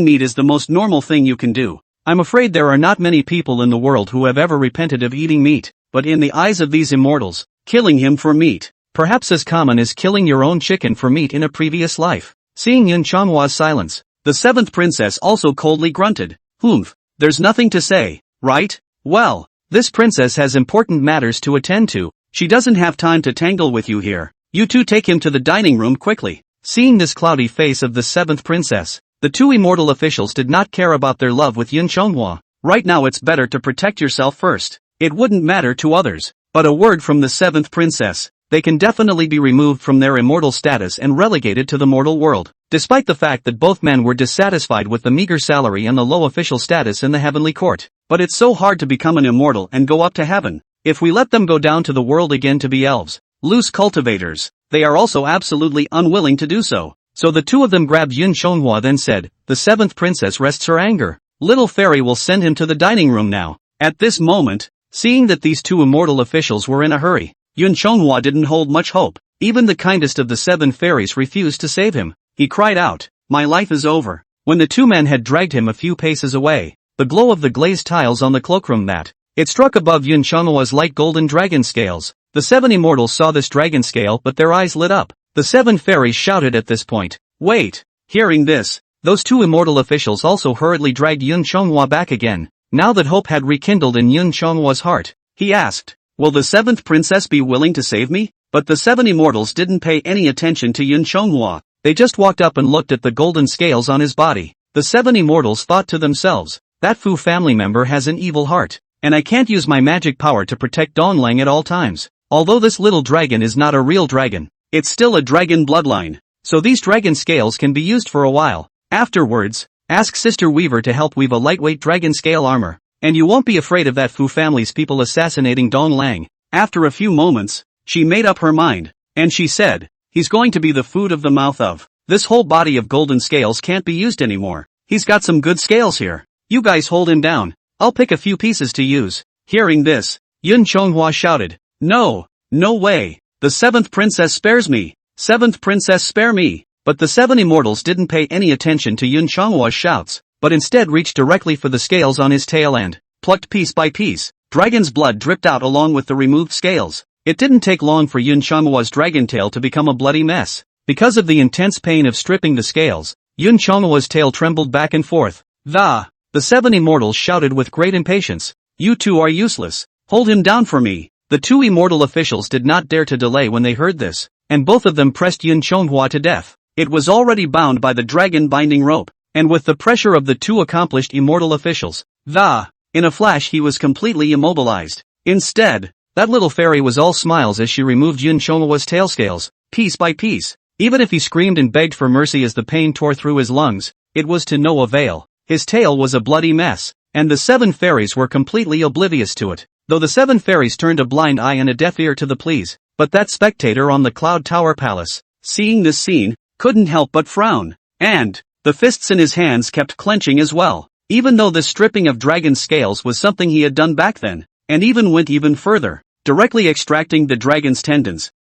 meat is the most normal thing you can do. I'm afraid there are not many people in the world who have ever repented of eating meat, but in the eyes of these immortals, killing him for meat, perhaps as common as killing your own chicken for meat in a previous life. Seeing Yun Changhwa's silence, the 7th princess also coldly grunted, "Humph, there's nothing to say, right? Well, this princess has important matters to attend to. She doesn't have time to tangle with you here. You two take him to the dining room quickly." Seeing this cloudy face of the 7th princess, the 2 immortal officials did not care about their love with Yun Changhwa. Right now it's better to protect yourself first. It wouldn't matter to others, but a word from the 7th princess, they can definitely be removed from their immortal status and relegated to the mortal world. Despite the fact that both men were dissatisfied with the meager salary and the low official status in the heavenly court. But it's so hard to become an immortal and go up to heaven. If we let them go down to the world again to be elves, loose cultivators, they are also absolutely unwilling to do so. So the 2 of them grabbed Yun Changhwa then said, "The 7th princess rests her anger. Little fairy will send him to the dining room now." At this moment, seeing that these 2 immortal officials were in a hurry, Yun Changhwa didn't hold much hope. Even the kindest of the 7 fairies refused to save him. He cried out, "My life is over." When the 2 men had dragged him a few paces away, the glow of the glazed tiles on the cloakroom mat, it struck above Yun Changhwa's light golden dragon scales. The 7 immortals saw this dragon scale but their eyes lit up. The 7 fairies shouted at this point, "Wait!" Hearing this, those 2 immortal officials also hurriedly dragged Yun Changhwa back again. Now that hope had rekindled in Yun Changhwa's heart, he asked, "Will the 7th princess be willing to save me?" But the 7 immortals didn't pay any attention to Yun Changhwa. They just walked up and looked at the golden scales on his body. The 7 immortals thought to themselves, "That Fu family member has an evil heart, and I can't use my magic power to protect Donglang at all times. Although this little dragon is not a real dragon, it's still a dragon bloodline, so these dragon scales can be used for a while. Afterwards, ask Sister Weaver to help weave a lightweight dragon scale armor, and you won't be afraid of that Fu family's people assassinating Donglang." After a few moments, she made up her mind, and she said, "He's going to be the food of the mouth of. This whole body of golden scales can't be used anymore. He's got some good scales here. You guys hold him down. I'll pick a few pieces to use." Hearing this, Yun Changhwa shouted, "No, no way. The 7th princess spares me. 7th princess spare me." But the 7 immortals didn't pay any attention to Yun Changhwa's shouts, but instead reached directly for the scales on his tail and plucked piece by piece. Dragon's blood dripped out along with the removed scales. It didn't take long for Yun Changhwa's dragon tail to become a bloody mess. Because of the intense pain of stripping the scales, Yun Chonghwa's tail trembled back and forth. The 7 immortals shouted with great impatience. You two are useless. Hold him down for me. The 2 immortal officials did not dare to delay when they heard this, and both of them pressed Yun Chonghwa to death. It was already bound by the dragon binding rope, and with the pressure of the 2 accomplished immortal officials, in a flash he was completely immobilized. Instead, that little fairy was all smiles as she removed Yun Chonghwa's tail scales, piece by piece. Even if he screamed and begged for mercy as the pain tore through his lungs, it was to no avail. His tail was a bloody mess, and the 7 fairies were completely oblivious to it, though the 7 fairies turned a blind eye and a deaf ear to the pleas. But that spectator on the Cloud Tower Palace, seeing this scene, couldn't help but frown, and the fists in his hands kept clenching as well, even though this stripping of dragon scales was something he had done back then, and even went even further, directly extracting the dragon's tendons,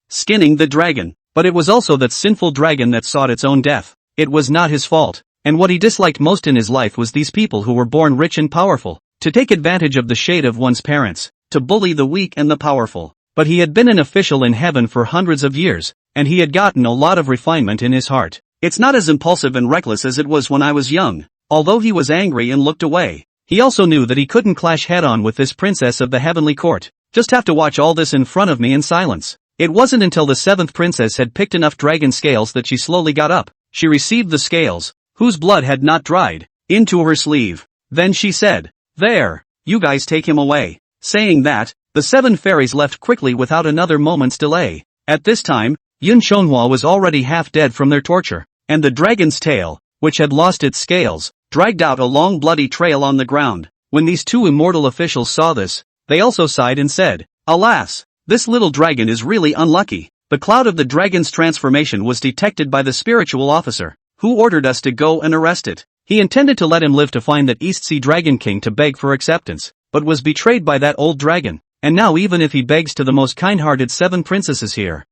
skinning the dragon. But it was also that sinful dragon that sought its own death. It was not his fault, and what he disliked most in his life was these people who were born rich and powerful, to take advantage of the shade of one's parents, to bully the weak and the powerful. But he had been an official in heaven for hundreds of years, and he had gotten a lot of refinement in his heart. It's not as impulsive and reckless as it was when I was young. Although he was angry and looked away, he also knew that he couldn't clash head-on with this princess of the heavenly court. Just have to watch all this in front of me in silence. It wasn't until the 7th princess had picked enough dragon scales that she slowly got up. She received the scales, whose blood had not dried, into her sleeve. Then she said, "There, you guys take him away." Saying that, the 7 fairies left quickly without another moment's delay. At this time, Yun Chonghwa was already half dead from their torture, and the dragon's tail, which had lost its scales, dragged out a long bloody trail on the ground. When these 2 immortal officials saw this, they also sighed and said, "Alas! This little dragon is really unlucky." The cloud of the dragon's transformation was detected by the spiritual officer, who ordered us to go and arrest it. He intended to let him live to find that East Sea Dragon King to beg for acceptance, but was betrayed by that old dragon, and now even if he begs to the most kind-hearted 7 princesses here,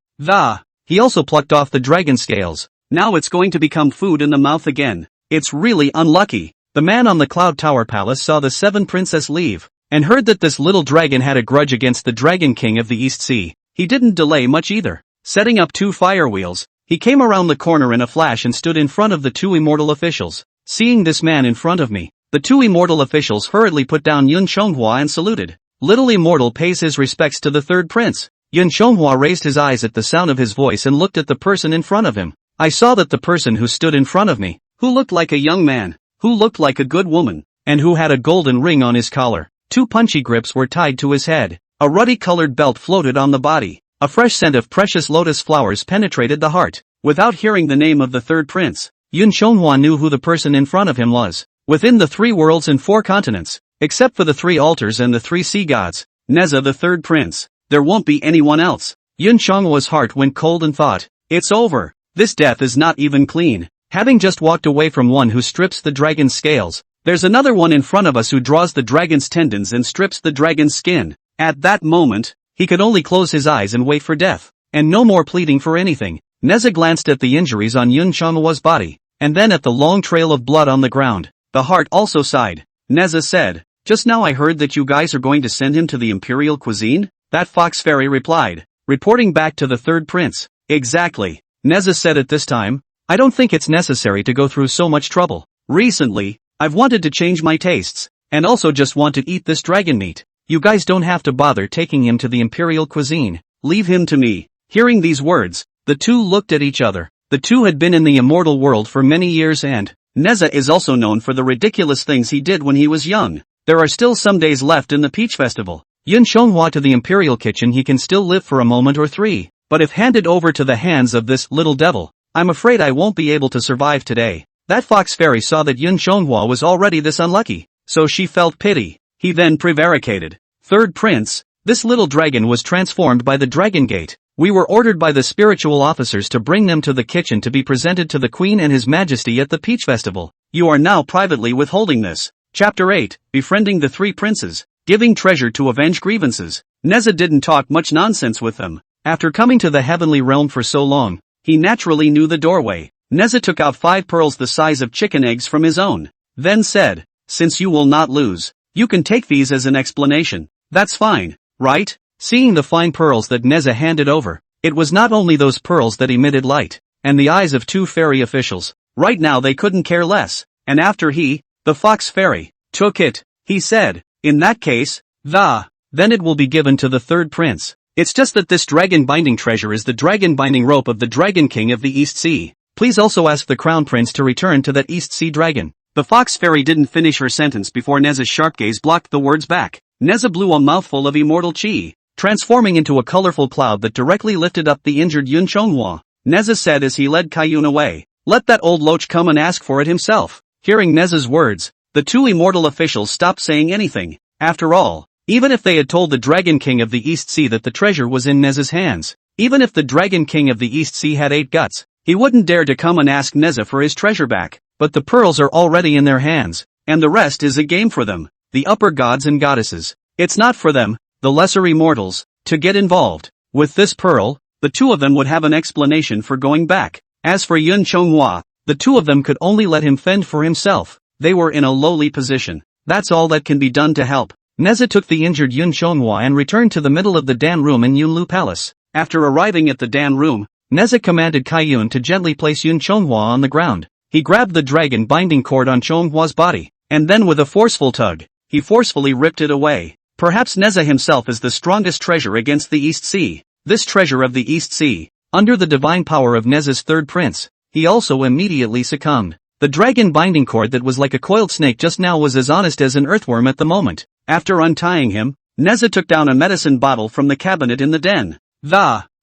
he also plucked off the dragon scales. Now it's going to become food in the mouth again. It's really unlucky. The man on the Cloud Tower Palace saw the 7 princess leave, and heard that this little dragon had a grudge against the Dragon King of the East Sea. He didn't delay much either. Setting up 2 fire wheels, he came around the corner in a flash and stood in front of the 2 immortal officials. Seeing this man in front of me, the 2 immortal officials hurriedly put down Yun Chonghwa and saluted. Little immortal pays his respects to the 3rd prince. Yun Chonghwa raised his eyes at the sound of his voice and looked at the person in front of him. I saw that the person who stood in front of me, who looked like a young man, who looked like a good woman, and who had a golden ring on his collar. 2 punchy grips were tied to his head. A ruddy-colored belt floated on the body. A fresh scent of precious lotus flowers penetrated the heart. Without hearing the name of the 3rd prince, Yun Chonghwa knew who the person in front of him was. Within the 3 worlds and 4 continents, except for the 3 altars and the 3 sea gods, Neza the 3rd prince, there won't be anyone else. Yun Chonghwa's heart went cold and thought, it's over. This death is not even clean. Having just walked away from one who strips the dragon's scales, there's another one in front of us who draws the dragon's tendons and strips the dragon's skin. At that moment, he could only close his eyes and wait for death, and no more pleading for anything. Neza glanced at the injuries on Yun Chonghwa's body, and then at the long trail of blood on the ground. The heart also sighed. Neza said, "Just now I heard that you guys are going to send him to the imperial cuisine?" That fox fairy replied, reporting back to the 3rd prince. Exactly. Neza said at this time, "I don't think it's necessary to go through so much trouble. Recently, I've wanted to change my tastes, and also just want to eat this dragon meat. You guys don't have to bother taking him to the imperial cuisine. Leave him to me." Hearing these words, the 2 looked at each other. The 2 had been in the immortal world for many years, and Neza is also known for the ridiculous things he did when he was young. There are still some days left in the Peach Festival. Yun Chonghwa to the imperial kitchen he can still live for a moment or 3, but if handed over to the hands of this little devil, I'm afraid I won't be able to survive today. That fox fairy saw that Yun Chonghwa was already this unlucky, so she felt pity. He then prevaricated. "3rd prince, this little dragon was transformed by the Dragon Gate. We were ordered by the spiritual officers to bring them to the kitchen to be presented to the Queen and His Majesty at the Peach Festival. You are now privately withholding this." Chapter 8, Befriending the 3 Princes, Giving Treasure to Avenge Grievances. Neza didn't talk much nonsense with them. After coming to the heavenly realm for so long, he naturally knew the doorway. Neza took out 5 pearls the size of chicken eggs from his own, then said, "Since you will not lose, you can take these as an explanation. That's fine, right?" Seeing the fine pearls that Neza handed over, it was not only those pearls that emitted light, and the eyes of 2 fairy officials, Right now they couldn't care less. And after the fox fairy, took it, he said, in that case, then it will be given to the third prince. It's just that this dragon binding treasure is the dragon binding rope of the Dragon King of the East Sea. Please also ask the Crown Prince to return to that East Sea dragon. The fox fairy didn't finish her sentence before Neza's sharp gaze blocked the words back. Neza blew a mouthful of immortal chi, transforming into a colorful cloud that directly lifted up the injured Yun Chonghua. Neza said as he led Kaiyun away, "Let that old loach come and ask for it himself." Hearing Neza's words, the two immortal officials stopped saying anything. After all, even if they had told the Dragon King of the East Sea that the treasure was in Neza's hands, even if the Dragon King of the East Sea had 8 guts, he wouldn't dare to come and ask Neza for his treasure back. But the pearls are already in their hands, and the rest is a game for them, the upper gods and goddesses. It's not for them, the lesser immortals, to get involved. With this pearl, the two of them would have an explanation for going back. As for Yun Chonghua, the two of them could only let him fend for himself. They were in a lowly position. That's all that can be done to help. Neza took the injured Yun Chonghua and returned to the middle of the Dan room in Yunlu Palace. After arriving at the Dan room, Neza commanded Kaiyun to gently place Yun Chonghua on the ground. He grabbed the dragon binding cord on Chonghua's body, and then with a forceful tug, he forcefully ripped it away. Perhaps Neza himself is the strongest treasure against the East Sea. This treasure of the East Sea, under the divine power of Neza's third prince, he also immediately succumbed. The dragon binding cord that was like a coiled snake just now was as honest as an earthworm at the moment. After untying him, Neza took down a medicine bottle from the cabinet in the den.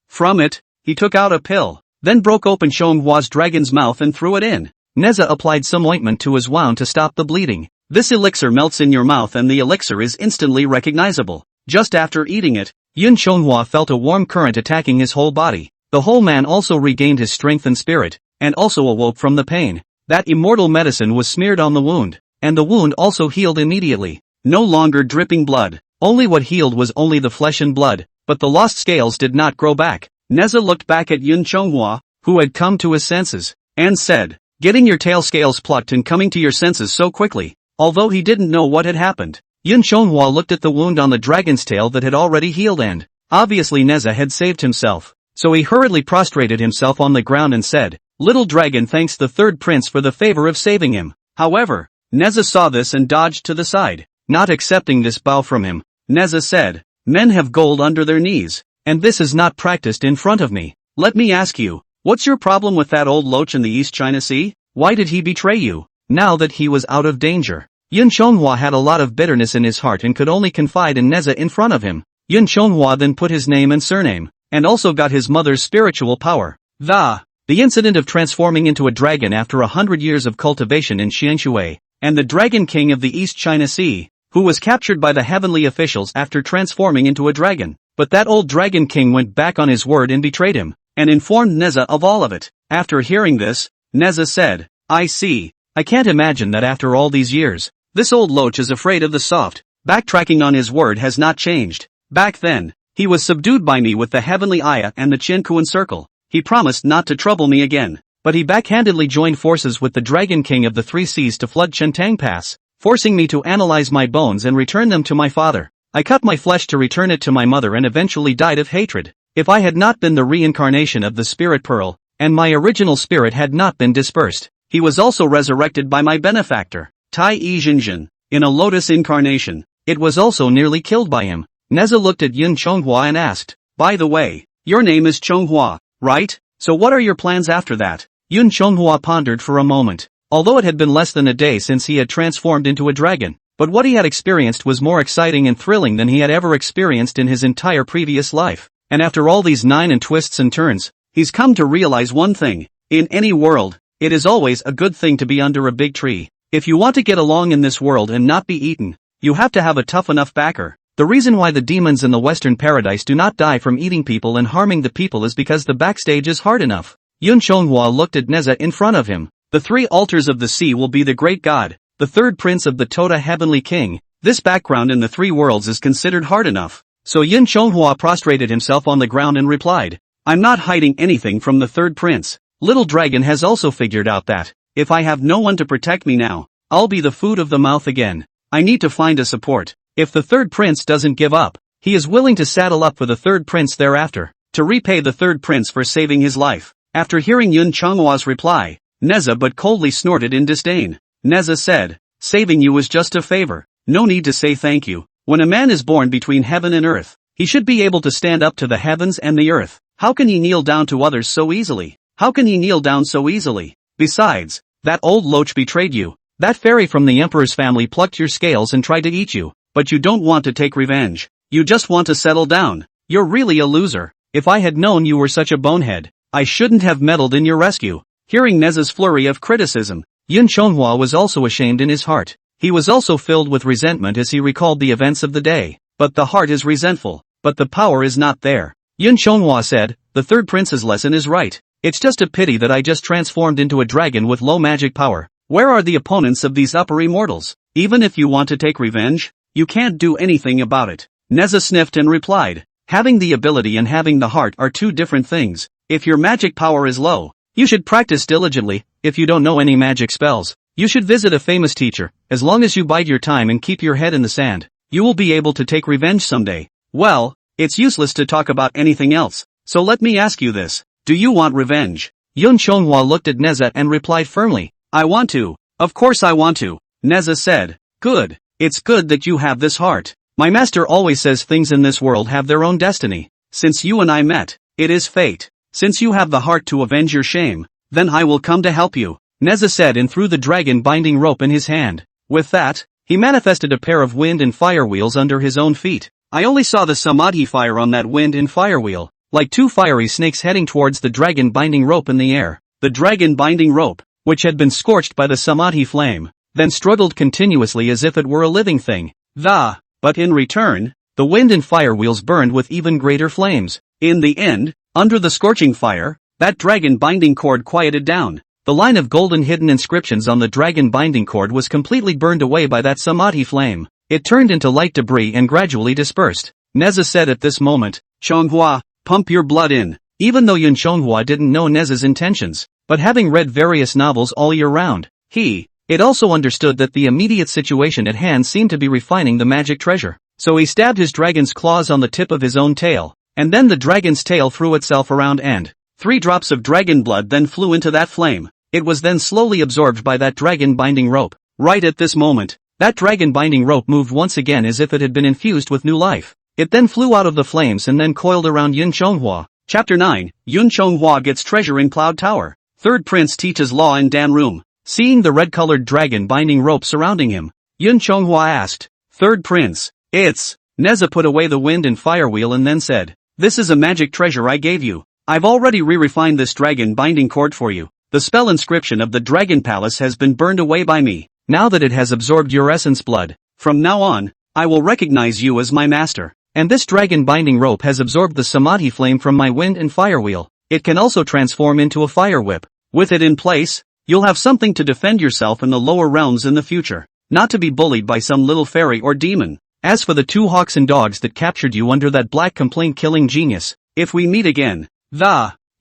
From it, he took out a pill, then broke open Chonghua's dragon's mouth and threw it in. Neza applied some ointment to his wound to stop the bleeding. This elixir melts in your mouth and the elixir is instantly recognizable. Just after eating it, Yun Chonghua felt a warm current attacking his whole body. The whole man also regained his strength and spirit, and also awoke from the pain. That immortal medicine was smeared on the wound, and the wound also healed immediately. No longer dripping blood. Only what healed was only the flesh and blood, but the lost scales did not grow back. Neza looked back at Yun Chonghua, who had come to his senses, and said, "Getting your tail scales plucked and coming to your senses so quickly." Although he didn't know what had happened, Yun Chonghua looked at the wound on the dragon's tail that had already healed and, obviously Neza had saved himself. So he hurriedly prostrated himself on the ground and said, "Little dragon thanks the third prince for the favor of saving him." However, Neza saw this and dodged to the side. Not accepting this bow from him, Neza said, "Men have gold under their knees, and this is not practiced in front of me. Let me ask you, what's your problem with that old loach in the East China Sea? Why did he betray you?" Now that he was out of danger, Yun Chonghua had a lot of bitterness in his heart and could only confide in Neza in front of him. Yun Chonghua then put his name and surname, and also got his mother's spiritual power. The incident of transforming into a dragon after 100 years of cultivation in Xianshui, and the Dragon King of the East China Sea, who was captured by the heavenly officials after transforming into a dragon. But that old Dragon King went back on his word and betrayed him, and informed Neza of all of it. After hearing this, Neza said, "I see. I can't imagine that after all these years, this old loach is afraid of the soft." Backtracking on his word has not changed. Back then, he was subdued by me with the heavenly ayah and the Qiankuan circle. He promised not to trouble me again, but he backhandedly joined forces with the Dragon King of the Three Seas to flood Chentang Pass, forcing me to analyze my bones and return them to my father. I cut my flesh to return it to my mother and eventually died of hatred. If I had not been the reincarnation of the spirit pearl, and my original spirit had not been dispersed, he was also resurrected by my benefactor, Tai Yi Jinjin, in a lotus incarnation. It was also nearly killed by him. Neza looked at Yun Chonghua and asked, "By the way, your name is Chonghua, right? So what are your plans after that?" Yun Chonghua pondered for a moment. Although it had been less than a day since he had transformed into a dragon, but what he had experienced was more exciting and thrilling than he had ever experienced in his entire previous life. And after all these twists and turns, he's come to realize one thing. In any world, it is always a good thing to be under a big tree. If you want to get along in this world and not be eaten, you have to have a tough enough backer. The reason why the demons in the Western Paradise do not die from eating people and harming the people is because the backstage is hard enough. Yun Chonghua looked at Neza in front of him. The 3 altars of the sea will be the great god, the third prince of the Toda heavenly king. This background in the 3 worlds is considered hard enough. So Yun Chonghua prostrated himself on the ground and replied, "I'm not hiding anything from the third prince. Little Dragon has also figured out that, if I have no one to protect me now, I'll be the food of the mouth again. I need to find a support. If the third prince doesn't give up, he is willing to saddle up for the third prince thereafter, to repay the third prince for saving his life." After hearing Yun Chonghua's reply, Neza but coldly snorted in disdain. Neza said, saving you was just a favor. No need to say thank you. When a man is born between heaven and earth, he should be able to stand up to the heavens and the earth. How can he kneel down to others so easily? How can he kneel down so easily? Besides, that old loach betrayed you. That fairy from the emperor's family plucked your scales and tried to eat you, but you don't want to take revenge. You just want to settle down. You're really a loser. If I had known you were such a bonehead, I shouldn't have meddled in your rescue. Hearing Neza's flurry of criticism, Yun Chonghua was also ashamed in his heart. He was also filled with resentment as he recalled the events of the day. But the heart is resentful, but the power is not there. Yun Chonghua said, the third prince's lesson is right. It's just a pity that I just transformed into a dragon with low magic power. Where are the opponents of these upper immortals? Even if you want to take revenge, you can't do anything about it. Neza sniffed and replied, having the ability and having the heart are two different things. If your magic power is low, you should practice diligently. If you don't know any magic spells, you should visit a famous teacher. As long as you bide your time and keep your head in the sand, you will be able to take revenge someday. Well, it's useless to talk about anything else, so let me ask you this. Do you want revenge? Yun Chonghua looked at Neza and replied firmly, I want to. Of course I want to. Neza said, good. It's good that you have this heart. My master always says things in this world have their own destiny. Since you and I met, it is fate. Since you have the heart to avenge your shame, then I will come to help you. Neza said and threw the dragon binding rope in his hand. With that, he manifested a pair of wind and fire wheels under his own feet. I only saw the samadhi fire on that wind and fire wheel, like two fiery snakes heading towards the dragon binding rope in the air. The dragon binding rope, which had been scorched by the samadhi flame, then struggled continuously as if it were a living thing. But in return, the wind and fire wheels burned with even greater flames. In the end, under the scorching fire, that dragon binding cord quieted down. The line of golden hidden inscriptions on the dragon binding cord was completely burned away by that samadhi flame. It turned into light debris and gradually dispersed. Neza said at this moment, Chonghua, pump your blood in. Even though Yun Chonghua didn't know Neza's intentions, but having read various novels all year round, it also understood that the immediate situation at hand seemed to be refining the magic treasure. So he stabbed his dragon's claws on the tip of his own tail, and then the dragon's tail threw itself around and 3 drops of dragon blood then flew into that flame. It was then slowly absorbed by that dragon binding rope. Right at this moment, that dragon binding rope moved once again as if it had been infused with new life. It then flew out of the flames and then coiled around Yun Chonghua. Chapter 9, Yun Chonghua gets treasure in Cloud Tower. Third prince teaches law in Dan room. Seeing the red-colored dragon binding rope surrounding him, Yun Chonghua asked, third prince, it's... Neza put away the wind and fire wheel and then said, this is a magic treasure I gave you. I've already re-refined this dragon binding cord for you. The spell inscription of the dragon palace has been burned away by me. Now that it has absorbed your essence blood, from now on, I will recognize you as my master. And this dragon binding rope has absorbed the samadhi flame from my wind and fire wheel. It can also transform into a fire whip. With it in place, you'll have something to defend yourself in the lower realms in the future, not to be bullied by some little fairy or demon. As for the 2 hawks and dogs that captured you under that black complaint-killing genius, if we meet again,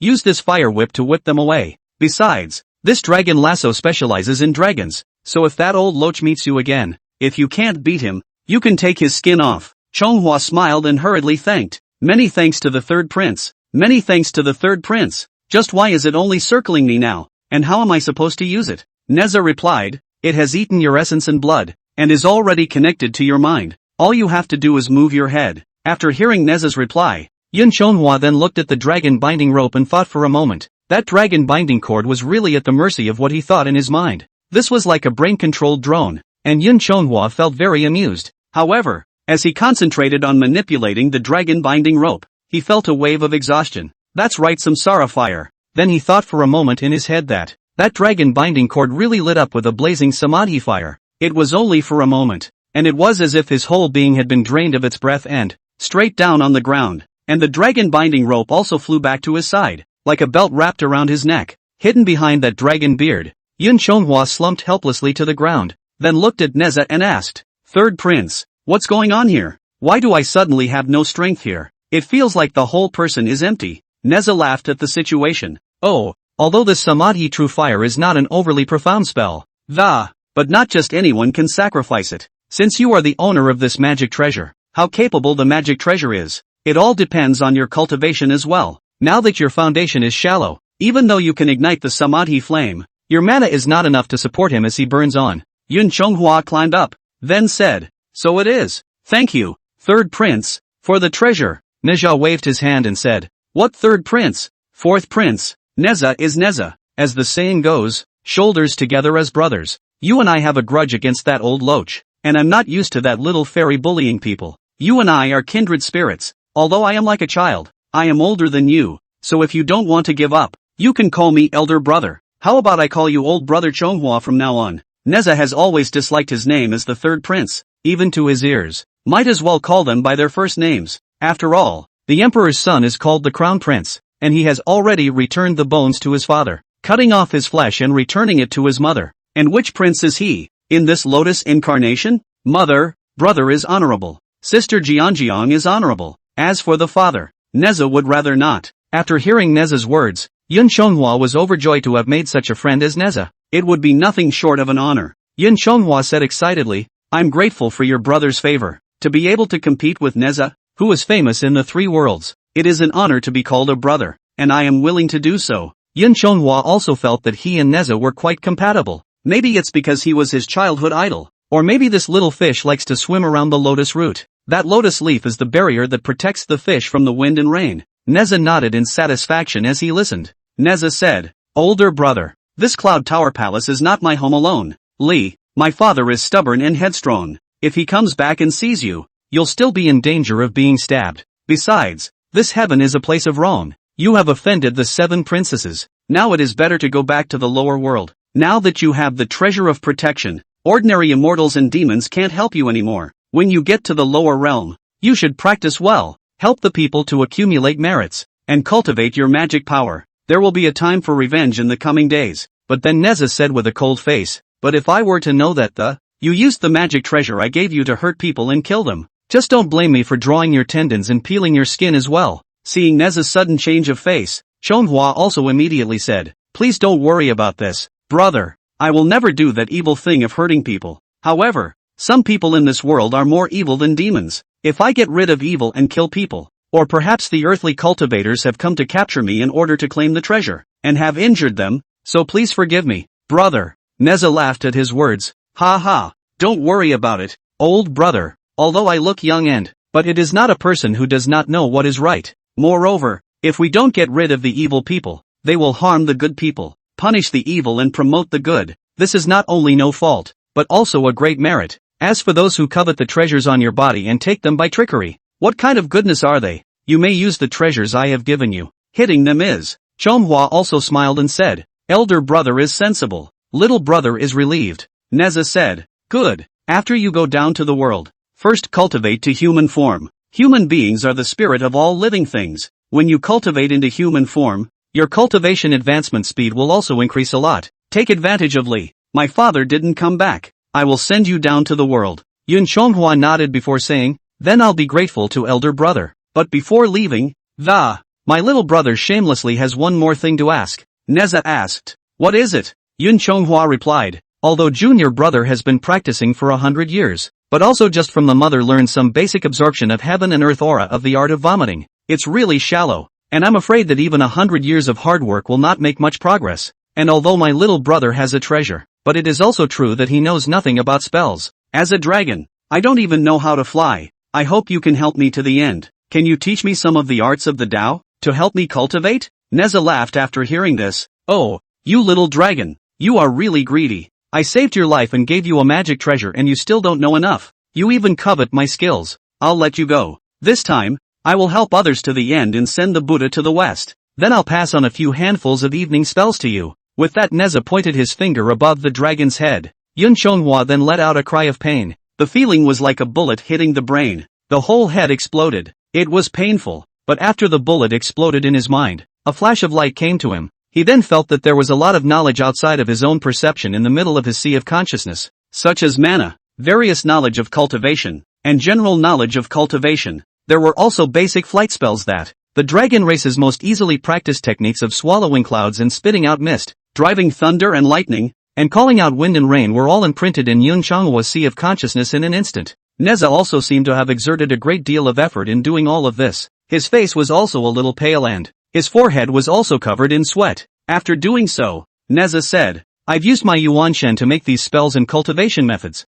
use this fire whip to whip them away. Besides, this dragon lasso specializes in dragons, so if that old loach meets you again, if you can't beat him, you can take his skin off. Chonghua smiled and hurriedly thanked. Many thanks to the third prince. Many thanks to the third prince. Just why is it only circling me now, and how am I supposed to use it? Neza replied, it has eaten your essence and blood, and is already connected to your mind. All you have to do is move your head. After hearing Neza's reply, Yun Chonghua then looked at the dragon binding rope and thought for a moment. That dragon binding cord was really at the mercy of what he thought in his mind. This was like a brain-controlled drone, and Yun Chonghua felt very amused. However, as he concentrated on manipulating the dragon binding rope, he felt a wave of exhaustion. That's right, samsara fire. Then he thought for a moment in his head that dragon binding cord really lit up with a blazing samadhi fire. It was only for a moment, and it was as if his whole being had been drained of its breath and straight down on the ground. And the dragon binding rope also flew back to his side, like a belt wrapped around his neck. Hidden behind that dragon beard, Yun Chonghua slumped helplessly to the ground, then looked at Neza and asked, third prince, what's going on here? Why do I suddenly have no strength here? It feels like the whole person is empty. Neza laughed at the situation. Oh, although this samadhi true fire is not an overly profound spell, but not just anyone can sacrifice it. Since you are the owner of this magic treasure, how capable the magic treasure is, it all depends on your cultivation as well. Now that your foundation is shallow, even though you can ignite the samadhi flame, Your mana is not enough to support him as he burns on. Yun Chonghua climbed up, then said, so it is. Thank you, third prince, for the treasure. Nezha waved his hand and said, what third prince? Fourth prince. Neza is Neza. As the saying goes, shoulders together as brothers. You and I have a grudge against that old loach, and I'm not used to that little fairy bullying people. You and I are kindred spirits. Although I am like a child, I am older than you, so if you don't want to give up, you can call me elder brother. How about I call you old brother Chonghua from now on? Neza has always disliked his name as the third prince, even to his ears. Might as well call them by their first names. After all, the emperor's son is called the crown prince, and he has already returned the bones to his father, cutting off his flesh and returning it to his mother. And which prince is he, in this lotus incarnation? Mother, brother is honorable. Sister Jianjiang is honorable. As for the father, Neza would rather not. After hearing Neza's words, Yun Chonghua was overjoyed to have made such a friend as Neza. It would be nothing short of an honor. Yun Chonghua said excitedly, I'm grateful for your brother's favor. To be able to compete with Neza, who is famous in the three worlds, it is an honor to be called a brother, and I am willing to do so. Yun Chonghua also felt that he and Neza were quite compatible. Maybe it's because he was his childhood idol, or maybe this little fish likes to swim around the lotus root. That lotus leaf is the barrier that protects the fish from the wind and rain. Neza nodded in satisfaction as he listened. Neza said, older brother, this cloud tower palace is not my home alone. Li, my father is stubborn and headstrong. If he comes back and sees you, you'll still be in danger of being stabbed. Besides, this heaven is a place of wrong. You have offended the 7 princesses. Now it is better to go back to the lower world. Now that you have the treasure of protection, ordinary immortals and demons can't help you anymore. When you get to the lower realm, you should practice well, help the people to accumulate merits, and cultivate your magic power. There will be a time for revenge in the coming days. But then Neza said with a cold face, but if I were to know that you used the magic treasure I gave you to hurt people and kill them, just don't blame me for drawing your tendons and peeling your skin as well. Seeing Neza's sudden change of face, Chonghua also immediately said, please don't worry about this, brother. I will never do that evil thing of hurting people. However, some people in this world are more evil than demons. If I get rid of evil and kill people, or perhaps the earthly cultivators have come to capture me in order to claim the treasure, and have injured them, so please forgive me, brother. Neza laughed at his words. Ha ha, don't worry about it, old brother, although I look young but it is not a person who does not know what is right. Moreover, if we don't get rid of the evil people, they will harm the good people, punish the evil and promote the good. This is not only no fault, but also a great merit. As for those who covet the treasures on your body and take them by trickery, what kind of goodness are they? You may use the treasures I have given you. Hitting them is. Chonghua also smiled and said, elder brother is sensible, little brother is relieved. Neza said, good. After you go down to the world, first cultivate to human form. Human beings are the spirit of all living things. When you cultivate into human form, your cultivation advancement speed will also increase a lot. Take advantage of Li. My father didn't come back. I will send you down to the world. Yun Chonghua nodded before saying, then I'll be grateful to elder brother. But before leaving, my little brother shamelessly has one more thing to ask. Neza asked, what is it? Yun Chonghua replied, although junior brother has been practicing for 100 years, but also just from the mother learned some basic absorption of heaven and earth aura of the art of vomiting. It's really shallow, and I'm afraid that even 100 years of hard work will not make much progress. And although my little brother has a treasure, but it is also true that he knows nothing about spells. As a dragon, I don't even know how to fly. I hope you can help me to the end. Can you teach me some of the arts of the Tao, to help me cultivate? Neza laughed after hearing this. Oh, you little dragon, you are really greedy. I saved your life and gave you a magic treasure and you still don't know enough. You even covet my skills. I'll let you go. This time, I will help others to the end and send the Buddha to the west. Then I'll pass on a few handfuls of evening spells to you. With that Neza pointed his finger above the dragon's head. Yun Chonghua then let out a cry of pain. The feeling was like a bullet hitting the brain. The whole head exploded. It was painful, but after the bullet exploded in his mind, a flash of light came to him. He then felt that there was a lot of knowledge outside of his own perception in the middle of his sea of consciousness, such as mana, various knowledge of cultivation, and general knowledge of cultivation. There were also basic flight spells that the dragon race's most easily practiced techniques of swallowing clouds and spitting out mist, driving thunder and lightning, and calling out wind and rain were all imprinted in Yun Chonghua's sea of consciousness in an instant. Neza also seemed to have exerted a great deal of effort in doing all of this. His face was also a little pale and his forehead was also covered in sweat. After doing so, Neza said, I've used my Yuanshen to make these spells and cultivation methods.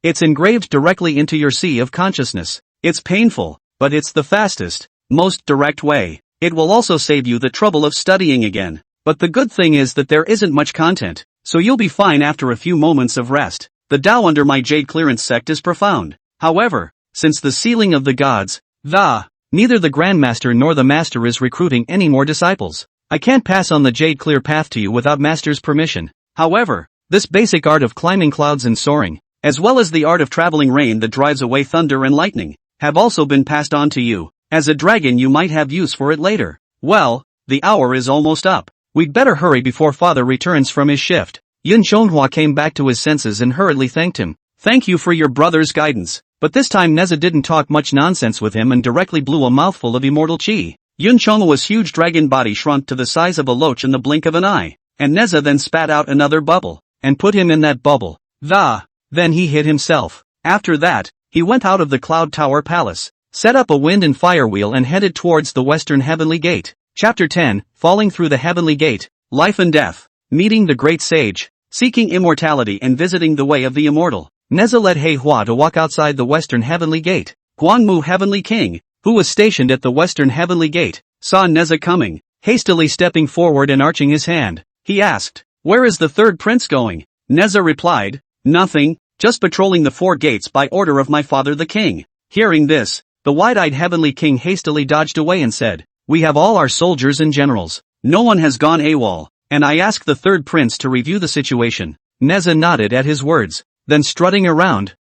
It's engraved directly into your sea of consciousness. It's painful, but it's the fastest, most direct way. It will also save you the trouble of studying again. But the good thing is that there isn't much content, so you'll be fine after a few moments of rest. The Tao under my Jade Clearance sect is profound. However, since the sealing of the gods, neither the Grandmaster nor the Master is recruiting any more disciples. I can't pass on the Jade Clear path to you without Master's permission. However, this basic art of climbing clouds and soaring, as well as the art of traveling rain that drives away thunder and lightning, have also been passed on to you. As a dragon you might have use for it later. Well, the hour is almost up. We'd better hurry before father returns from his shift. Yun Chonghua came back to his senses and hurriedly thanked him. Thank you for your brother's guidance. But this time Neza didn't talk much nonsense with him and directly blew a mouthful of immortal chi. Yun Chonghua's huge dragon body shrunk to the size of a loach in the blink of an eye, and Neza then spat out another bubble, and put him in that bubble. Then he hid himself. After that, he went out of the Cloud Tower Palace, set up a wind and fire wheel and headed towards the Western Heavenly Gate. Chapter 10, Falling Through the Heavenly Gate, Life and Death, Meeting the Great Sage, Seeking Immortality and Visiting the Way of the Immortal. Neza led He Hua to walk outside the Western Heavenly Gate. Guangmu Heavenly King, who was stationed at the Western Heavenly Gate, saw Neza coming, hastily stepping forward and arching his hand. He asked, "Where is the third prince going?" Neza replied, "Nothing, just patrolling the 4 gates by order of my father the king." Hearing this, the wide-eyed Heavenly King hastily dodged away and said, "We have all our soldiers and generals. No one has gone AWOL, and I ask the third prince to review the situation." Neza nodded at his words, then strutting around,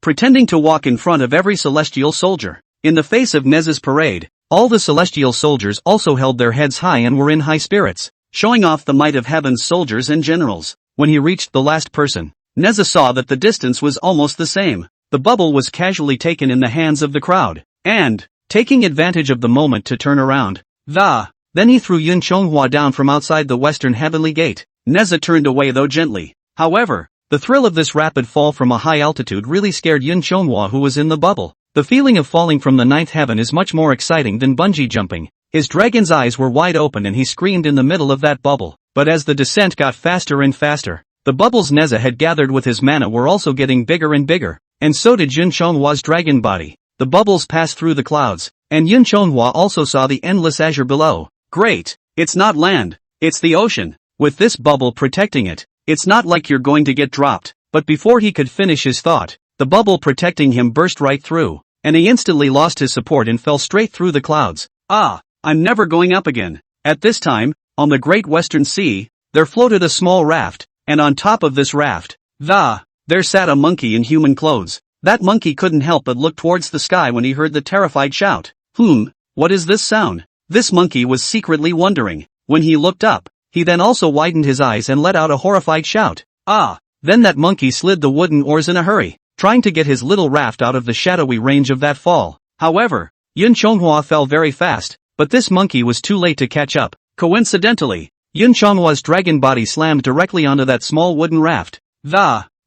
pretending to walk in front of every celestial soldier. In the face of Neza's parade, all the celestial soldiers also held their heads high and were in high spirits, showing off the might of heaven's soldiers and generals. When he reached the last person, Neza saw that the distance was almost the same. The bubble was casually taken in the hands of the crowd, and, taking advantage of the moment to turn around, then he threw Yun Chonghua down from outside the Western Heavenly Gate. Neza turned away though gently. However, the thrill of this rapid fall from a high altitude really scared Yun Chonghua, who was in the bubble. The feeling of falling from the 9th heaven is much more exciting than bungee jumping. His dragon's eyes were wide open and he screamed in the middle of that bubble. But as the descent got faster and faster, the bubbles Neza had gathered with his mana were also getting bigger and bigger, and so did Yun Chonghua's dragon body. The bubbles passed through the clouds, and Yun Chonghua also saw the endless azure below. Great! It's not land, it's the ocean. With this bubble protecting it, it's not like you're going to get dropped. But before he could finish his thought, the bubble protecting him burst right through, and he instantly lost his support and fell straight through the clouds. I'm never going up again. At this time, on the Great Western Sea, there floated a small raft, and on top of this raft, there sat a monkey in human clothes. That monkey couldn't help but look towards the sky when he heard the terrified shout. What is this sound? This monkey was secretly wondering. When he looked up, he then also widened his eyes and let out a horrified shout. Then that monkey slid the wooden oars in a hurry, trying to get his little raft out of the shadowy range of that fall. However, Yun Chonghua fell very fast, but this monkey was too late to catch up. Coincidentally, Yun Chonghua's dragon body slammed directly onto that small wooden raft.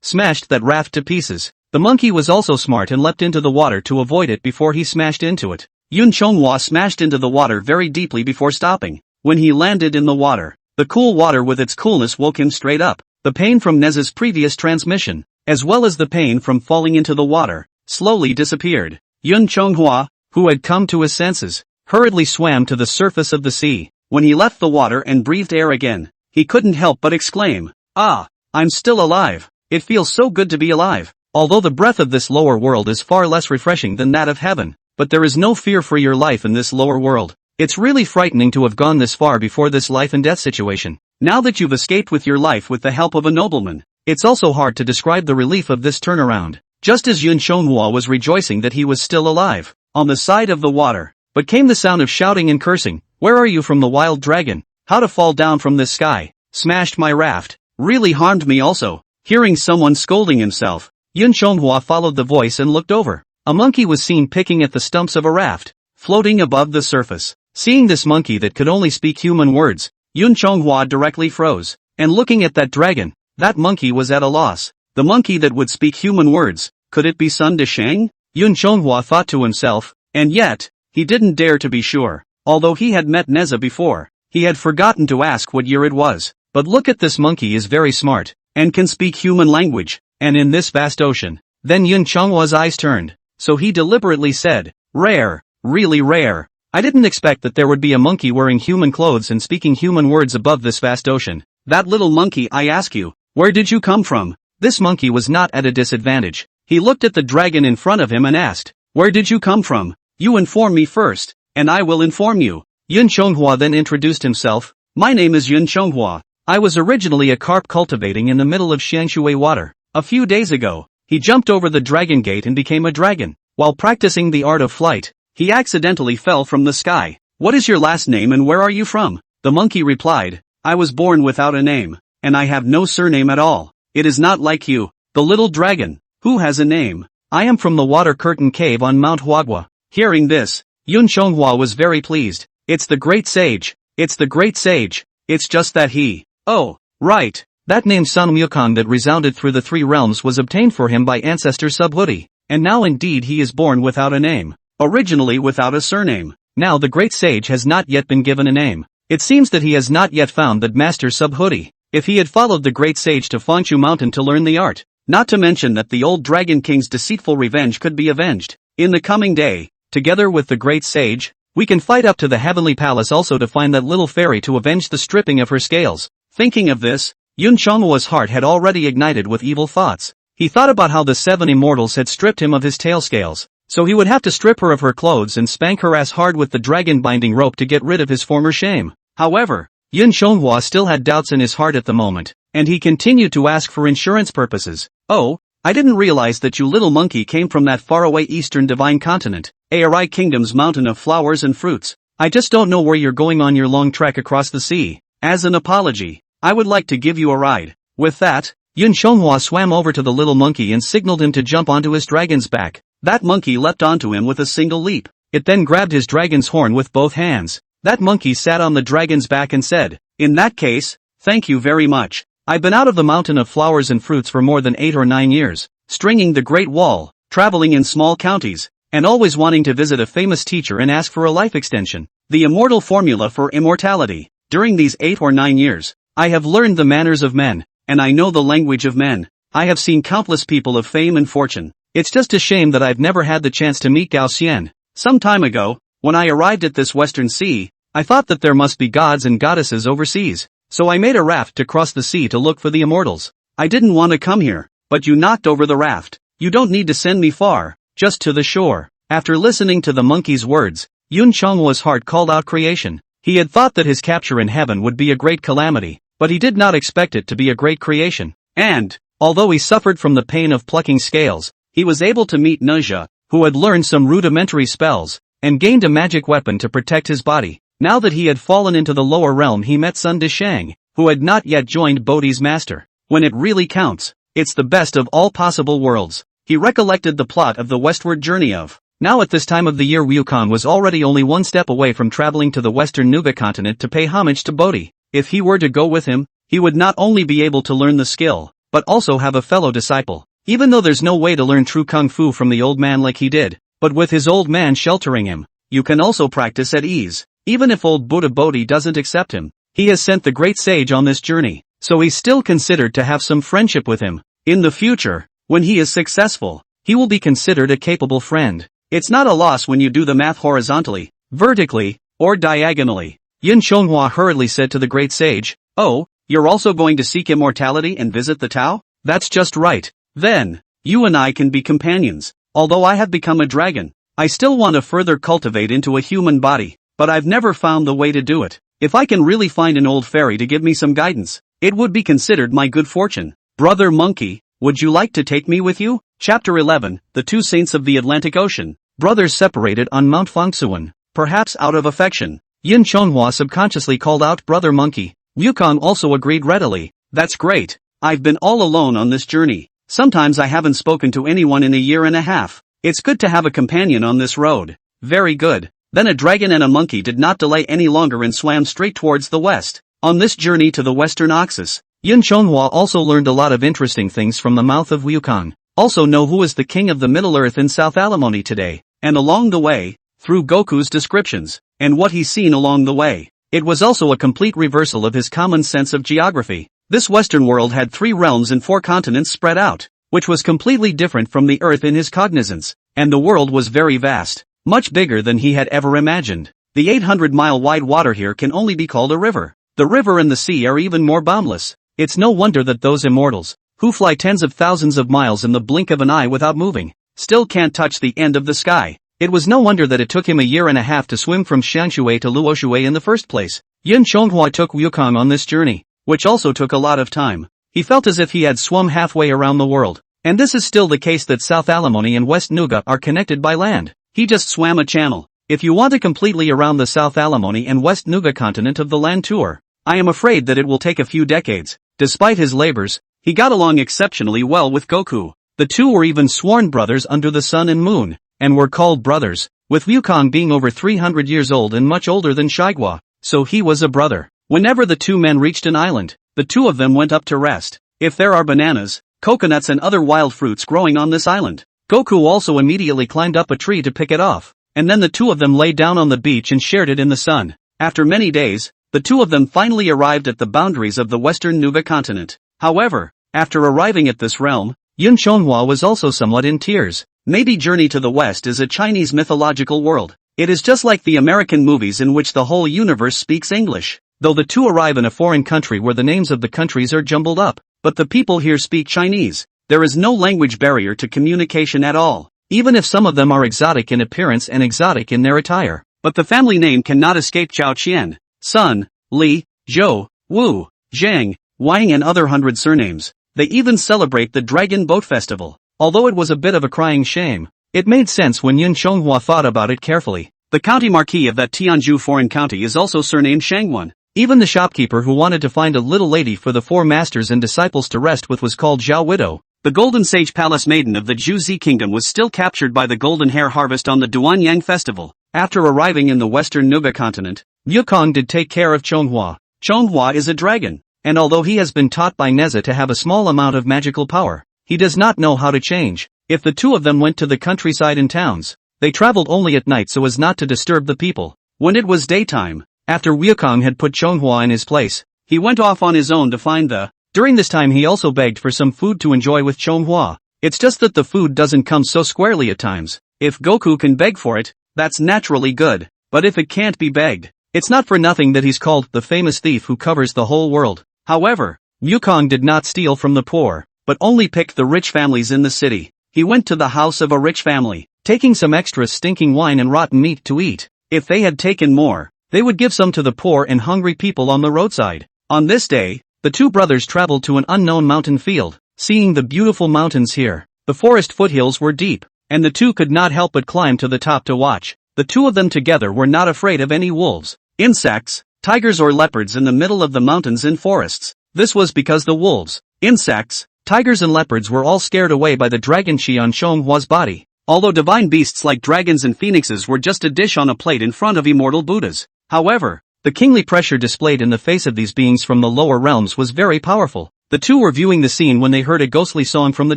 Smashed that raft to pieces. The monkey was also smart and leapt into the water to avoid it before he smashed into it. Yun Chonghua smashed into the water very deeply before stopping. When he landed in the water, the cool water with its coolness woke him straight up. The pain from Neza's previous transmission, as well as the pain from falling into the water, slowly disappeared. Yun Chonghua, who had come to his senses, hurriedly swam to the surface of the sea. When he left the water and breathed air again, he couldn't help but exclaim, I'm still alive. It feels so good to be alive. Although the breath of this lower world is far less refreshing than that of heaven, but there is no fear for your life in this lower world. It's really frightening to have gone this far before this life and death situation. Now that you've escaped with your life with the help of a nobleman, it's also hard to describe the relief of this turnaround. Just as Yun Chonghua was rejoicing that he was still alive, on the side of the water, but came the sound of shouting and cursing. Where are you from the wild dragon? How to fall down from this sky? Smashed my raft. Really harmed me also. Hearing someone scolding himself, Yun Chonghua followed the voice and looked over. A monkey was seen picking at the stumps of a raft, floating above the surface. Seeing this monkey that could only speak human words, Yun Chonghua directly froze. And looking at that dragon, that monkey was at a loss. The monkey that would speak human words, could it be Sun Desheng? Yun Chonghua thought to himself, and yet, he didn't dare to be sure. Although he had met Neza before, he had forgotten to ask what year it was. but look at this monkey is very smart, and can speak human language, and in this vast ocean. Then Yun Chonghwa's eyes turned, so he deliberately said, rare, really rare. I didn't expect that there would be a monkey wearing human clothes and speaking human words above this vast ocean. That little monkey, I ask you, where did you come from? This monkey was not at a disadvantage. He looked at the dragon in front of him and asked, where did you come from? You inform me first, and I will inform you. Yun Chonghwa then introduced himself. My name is Yun Chonghwa. I was originally a carp cultivating in the middle of Xiangshui water. A few days ago, he jumped over the dragon gate and became a dragon. While practicing the art of flight, he accidentally fell from the sky. What is your last name and where are you from? The monkey replied, I was born without a name, and I have no surname at all. It is not like you, the little dragon, who has a name. I am from the water curtain cave on Mount Huagua. Hearing this, Yun Chonghua was very pleased. It's the great sage. It's the great sage. It's just that he. Oh, right. That name Sun Mukong that resounded through the three realms was obtained for him by ancestor Subhuti, and now indeed he is born without a name. Originally without a surname. Now the great sage has not yet been given a name. It seems that he has not yet found that master Subhuti. If he had followed the great sage to Fangshu Mountain to learn the art, not to mention that the old Dragon King's deceitful revenge could be avenged. In the coming day, together with the great sage, we can fight up to the heavenly palace also to find that little fairy to avenge the stripping of her scales. Thinking of this, Yun Chonghwa's heart had already ignited with evil thoughts. He thought about how the 7 immortals had stripped him of his tail scales, so he would have to strip her of her clothes and spank her ass hard with the dragon binding rope to get rid of his former shame. However, Yun Chonghwa still had doubts in his heart at the moment, and he continued to ask for insurance purposes. Oh, I didn't realize that you little monkey came from that faraway eastern divine continent, Ari Kingdom's mountain of flowers and fruits. I just don't know where you're going on your long trek across the sea. As an apology, I would like to give you a ride. With that, Yun Chonghwa swam over to the little monkey and signaled him to jump onto his dragon's back. That monkey leapt onto him with a single leap. It then grabbed his dragon's horn with both hands. That monkey sat on the dragon's back and said, in that case, thank you very much. I've been out of the mountain of flowers and fruits for more than 8 or 9 years, stringing the Great Wall, traveling in small counties, and always wanting to visit a famous teacher and ask for a life extension. The immortal formula for immortality. During these 8 or 9 years, I have learned the manners of men, and I know the language of men. I have seen countless people of fame and fortune. It's just a shame that I've never had the chance to meet Gao Xian. Some time ago, when I arrived at this western sea, I thought that there must be gods and goddesses overseas, so I made a raft to cross the sea to look for the immortals. I didn't want to come here, but you knocked over the raft. You don't need to send me far, just to the shore. After listening to the monkey's words, Yun Chonghwa's heart called out creation. He had thought that his capture in heaven would be a great calamity, but he did not expect it to be a great creation. And, although he suffered from the pain of plucking scales, he was able to meet Nuzha, who had learned some rudimentary spells, and gained a magic weapon to protect his body. Now that he had fallen into the lower realm, he met Sun Dishang, who had not yet joined Bodhi's master. When it really counts, it's the best of all possible worlds. He recollected the plot of the westward journey of. Now at this time of the year, Wukong was already only one step away from traveling to the western Nuga continent to pay homage to Bodhi. If he were to go with him, he would not only be able to learn the skill, but also have a fellow disciple. Even though there's no way to learn true kung fu from the old man like he did, but with his old man sheltering him, you can also practice at ease. Even if old Buddha Bodhi doesn't accept him, he has sent the great sage on this journey, so he's still considered to have some friendship with him. In the future, when he is successful, he will be considered a capable friend. It's not a loss when you do the math horizontally, vertically, or diagonally. Yun Chonghwa hurriedly said to the great sage, oh, you're also going to seek immortality and visit the Tao? That's just right. Then, you and I can be companions. Although I have become a dragon, I still want to further cultivate into a human body. But I've never found the way to do it. If I can really find an old fairy to give me some guidance, it would be considered my good fortune. Brother Monkey, would you like to take me with you? Chapter 11, The Two Saints of the Atlantic Ocean. Brothers separated on Mount Fangsuan, perhaps out of affection. Yun Chonghwa subconsciously called out Brother Monkey. Wukong also agreed readily. That's great. I've been all alone on this journey. Sometimes I haven't spoken to anyone in a year and a half. It's good to have a companion on this road. Very good. Then a dragon and a monkey did not delay any longer and swam straight towards the west. On this journey to the western Oxus, Yun Chonghwa also learned a lot of interesting things from the mouth of Wukong. Also know who is the king of the Middle Earth in South Alimony today, and along the way, through Goku's descriptions, and what he's seen along the way. It was also a complete reversal of his common sense of geography. This Western world had 3 realms and 4 continents spread out, which was completely different from the Earth in his cognizance, and the world was very vast, much bigger than he had ever imagined. The 800-mile-wide water here can only be called a river. The river and the sea are even more boundless. It's no wonder that those immortals, who fly tens of thousands of miles in the blink of an eye without moving, still can't touch the end of the sky. It was no wonder that it took him a year and a half to swim from Xiangshui to Luoshui in the first place. Yun Chonghua took Wukong on this journey, which also took a lot of time. He felt as if he had swum halfway around the world. And this is still the case that South Alimony and West Nuga are connected by land. He just swam a channel. If you want to completely around the South Alimony and West Nuga continent of the land tour, I am afraid that it will take a few decades. Despite his labors, he got along exceptionally well with Goku. The two were even sworn brothers under the sun and moon, and were called brothers, with Wukong being over 300 years old and much older than Shigua, so he was a brother. Whenever the two men reached an island, the two of them went up to rest. If there are bananas, coconuts and other wild fruits growing on this island, Goku also immediately climbed up a tree to pick it off, and then the two of them lay down on the beach and shared it in the sun. After many days, the two of them finally arrived at the boundaries of the Western Nuga continent. However, after arriving at this realm, Yun Chonghua was also somewhat in tears. Maybe Journey to the West is a Chinese mythological world. It is just like the American movies in which the whole universe speaks English, though the two arrive in a foreign country where the names of the countries are jumbled up, but the people here speak Chinese. There is no language barrier to communication at all, even if some of them are exotic in appearance and exotic in their attire. But the family name cannot escape Chao Qian, Sun, Li, Zhou, Wu, Zhang, Wang and other 100 surnames. They even celebrate the Dragon Boat Festival. Although it was a bit of a crying shame, it made sense when Yun Chonghua thought about it carefully. The county marquis of that Tianzhu foreign county is also surnamed Shangwan. Even the shopkeeper who wanted to find a little lady for the 4 masters and disciples to rest with was called Zhao Widow. The Golden Sage Palace Maiden of the Juzi Kingdom was still captured by the Golden Hair Harvest on the Duanyang Festival. After arriving in the Western Nuga continent, Wukong did take care of Chonghua. Chonghua is a dragon, and although he has been taught by Neza to have a small amount of magical power, he does not know how to change. If the two of them went to the countryside and towns, they traveled only at night so as not to disturb the people. When it was daytime, after Wukong had put Chonghua in his place, he went off on his own to find the. During this time he also begged for some food to enjoy with Chonghua. It's just that the food doesn't come so squarely at times. If Goku can beg for it, that's naturally good. But if it can't be begged, it's not for nothing that he's called the famous thief who covers the whole world. However, Wukong did not steal from the poor, but only picked the rich families in the city. He went to the house of a rich family, taking some extra stinking wine and rotten meat to eat. If they had taken more, they would give some to the poor and hungry people on the roadside. On this day, the two brothers traveled to an unknown mountain field. Seeing the beautiful mountains here, the forest foothills were deep, and the two could not help but climb to the top to watch. The two of them together were not afraid of any wolves, insects, tigers or leopards in the middle of the mountains and forests. This was because the wolves, insects, tigers and leopards were all scared away by the dragon chi on Chonghua's body. Although divine beasts like dragons and phoenixes were just a dish on a plate in front of immortal Buddhas. However, the kingly pressure displayed in the face of these beings from the lower realms was very powerful. The two were viewing the scene when they heard a ghostly song from the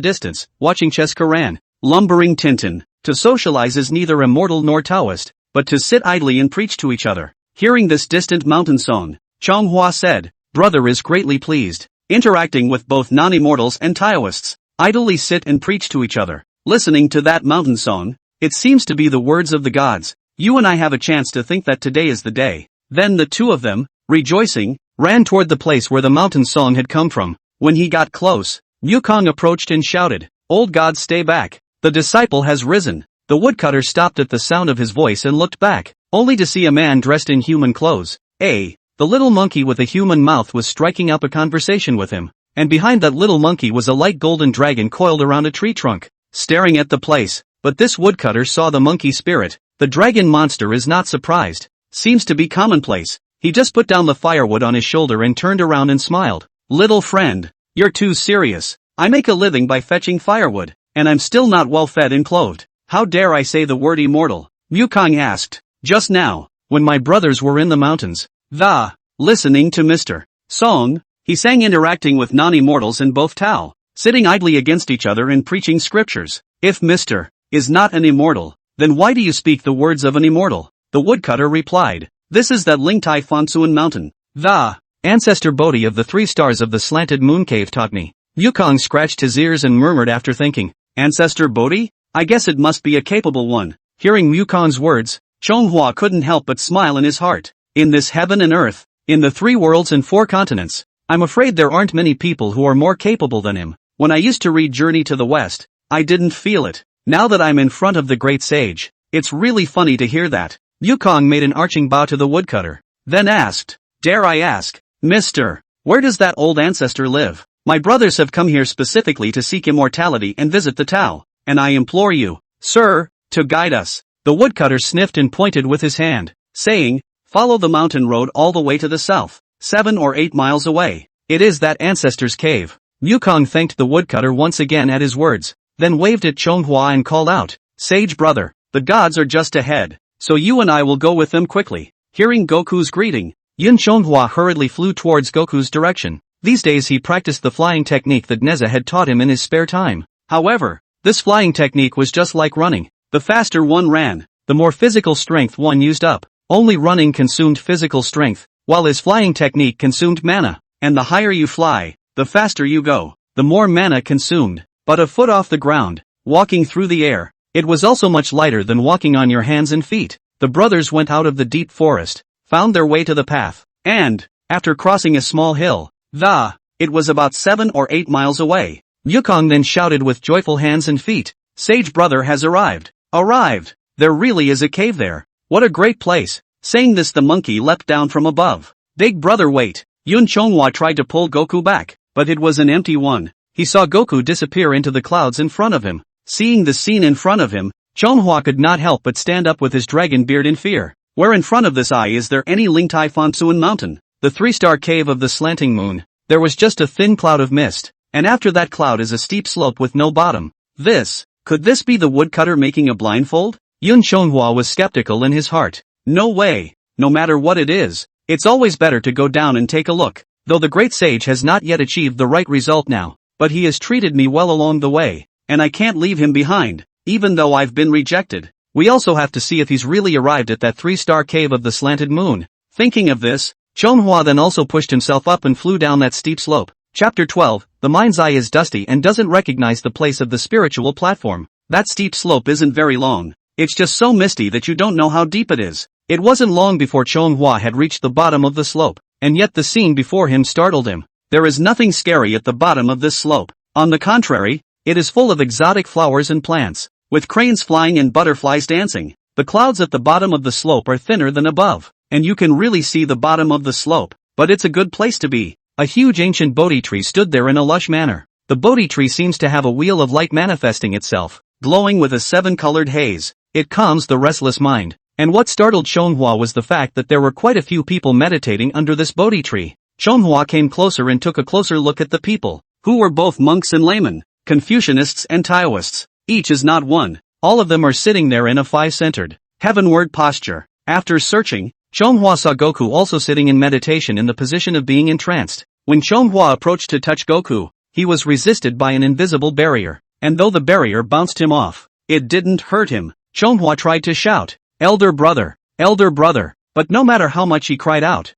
distance, watching Chess Karan, lumbering Tintin. To socialize is neither immortal nor Taoist, but to sit idly and preach to each other. Hearing this distant mountain song, Chonghua said, "Brother is greatly pleased, interacting with both non-immortals and Taoists. Idly sit and preach to each other. Listening to that mountain song, it seems to be the words of the gods. You and I have a chance to think that today is the day." Then the two of them, rejoicing, ran toward the place where the mountain song had come from. When he got close, Wukong approached and shouted, "Old gods, stay back. The disciple has risen." The woodcutter stopped at the sound of his voice and looked back, only to see a man dressed in human clothes. The little monkey with a human mouth was striking up a conversation with him, and behind that little monkey was a light golden dragon coiled around a tree trunk, staring at the place. But this woodcutter saw the monkey spirit. The dragon monster is not surprised. Seems to be commonplace. He just put down the firewood on his shoulder and turned around and smiled. "Little friend, you're too serious. I make a living by fetching firewood, and I'm still not well fed and clothed. How dare I say the word immortal?" Wukong asked. "Just now, when my brothers were in the mountains, listening to Mr. Song," he sang, interacting with non-immortals in both Tao, sitting idly against each other and preaching scriptures. "If Mr. is not an immortal, then why do you speak the words of an immortal?" The woodcutter replied. This is that Lingtai Fonsuan mountain. The ancestor Bodhi of the 3 stars of the slanted moon cave taught me. Yukong scratched his ears and murmured after thinking. Ancestor Bodhi? I guess it must be a capable one. Hearing Yukong's words, Chonghua couldn't help but smile in his heart. In this heaven and earth, in the 3 worlds and 4 continents, I'm afraid there aren't many people who are more capable than him. When I used to read Journey to the West, I didn't feel it. Now that I'm in front of the great sage, it's really funny to hear that. Yukong made an arching bow to the woodcutter, then asked, dare I ask, Mister, where does that old ancestor live? My brothers have come here specifically to seek immortality and visit the Tao, and I implore you, sir, to guide us. The woodcutter sniffed and pointed with his hand, saying, follow the mountain road all the way to the south, 7 or 8 miles away. It is that ancestor's cave. Yukong thanked the woodcutter once again at his words, then waved at Chonghua and called out, sage brother, the gods are just ahead, so you and I will go with them quickly. Hearing Goku's greeting, Yun Chonghua hurriedly flew towards Goku's direction. These days he practiced the flying technique that Neza had taught him in his spare time. However, this flying technique was just like running. The faster one ran, the more physical strength one used up. Only running consumed physical strength, while his flying technique consumed mana. And the higher you fly, the faster you go, the more mana consumed. But a foot off the ground, walking through the air, it was also much lighter than walking on your hands and feet. The brothers went out of the deep forest, found their way to the path, and, after crossing a small hill, it was about 7 or 8 miles away. Yukong then shouted with joyful hands and feet, sage brother has arrived. Arrived! There really is a cave there. What a great place. Saying this the monkey leapt down from above. Big brother wait. Yun Chonghua tried to pull Goku back, but it was an empty one. He saw Goku disappear into the clouds in front of him. Seeing the scene in front of him, Chonghua could not help but stand up with his dragon beard in fear. Where in front of this eye is there any Lingtai Fonsuan mountain? The 3-star cave of the slanting moon. There was just a thin cloud of mist, and after that cloud is a steep slope with no bottom. Could this be the woodcutter making a blindfold? Yun Chonghua was skeptical in his heart. No way. No matter what it is, it's always better to go down and take a look. Though the great sage has not yet achieved the right result now, but he has treated me well along the way, and I can't leave him behind, even though I've been rejected. We also have to see if he's really arrived at that 3-star cave of the slanted moon. Thinking of this, Chonghua then also pushed himself up and flew down that steep slope. Chapter 12, the mind's eye is dusty and doesn't recognize the place of the spiritual platform. That steep slope isn't very long. It's just so misty that you don't know how deep it is. It wasn't long before Chonghua had reached the bottom of the slope, and yet the scene before him startled him. There is nothing scary at the bottom of this slope. On the contrary, it is full of exotic flowers and plants, with cranes flying and butterflies dancing. The clouds at the bottom of the slope are thinner than above, and you can really see the bottom of the slope, but it's a good place to be. A huge ancient Bodhi tree stood there in a lush manner. The Bodhi tree seems to have a wheel of light manifesting itself, glowing with a 7-colored haze. It calms the restless mind. And what startled Chonghua was the fact that there were quite a few people meditating under this Bodhi tree. Chonghua came closer and took a closer look at the people, who were both monks and laymen, Confucianists and Taoists. Each is not one. All of them are sitting there in a 5-centered, heavenward posture. After searching, Chonghua saw Goku also sitting in meditation in the position of being entranced. When Chonghua approached to touch Goku, he was resisted by an invisible barrier, and though the barrier bounced him off, it didn't hurt him. Chonghua tried to shout, elder brother, but no matter how much he cried out,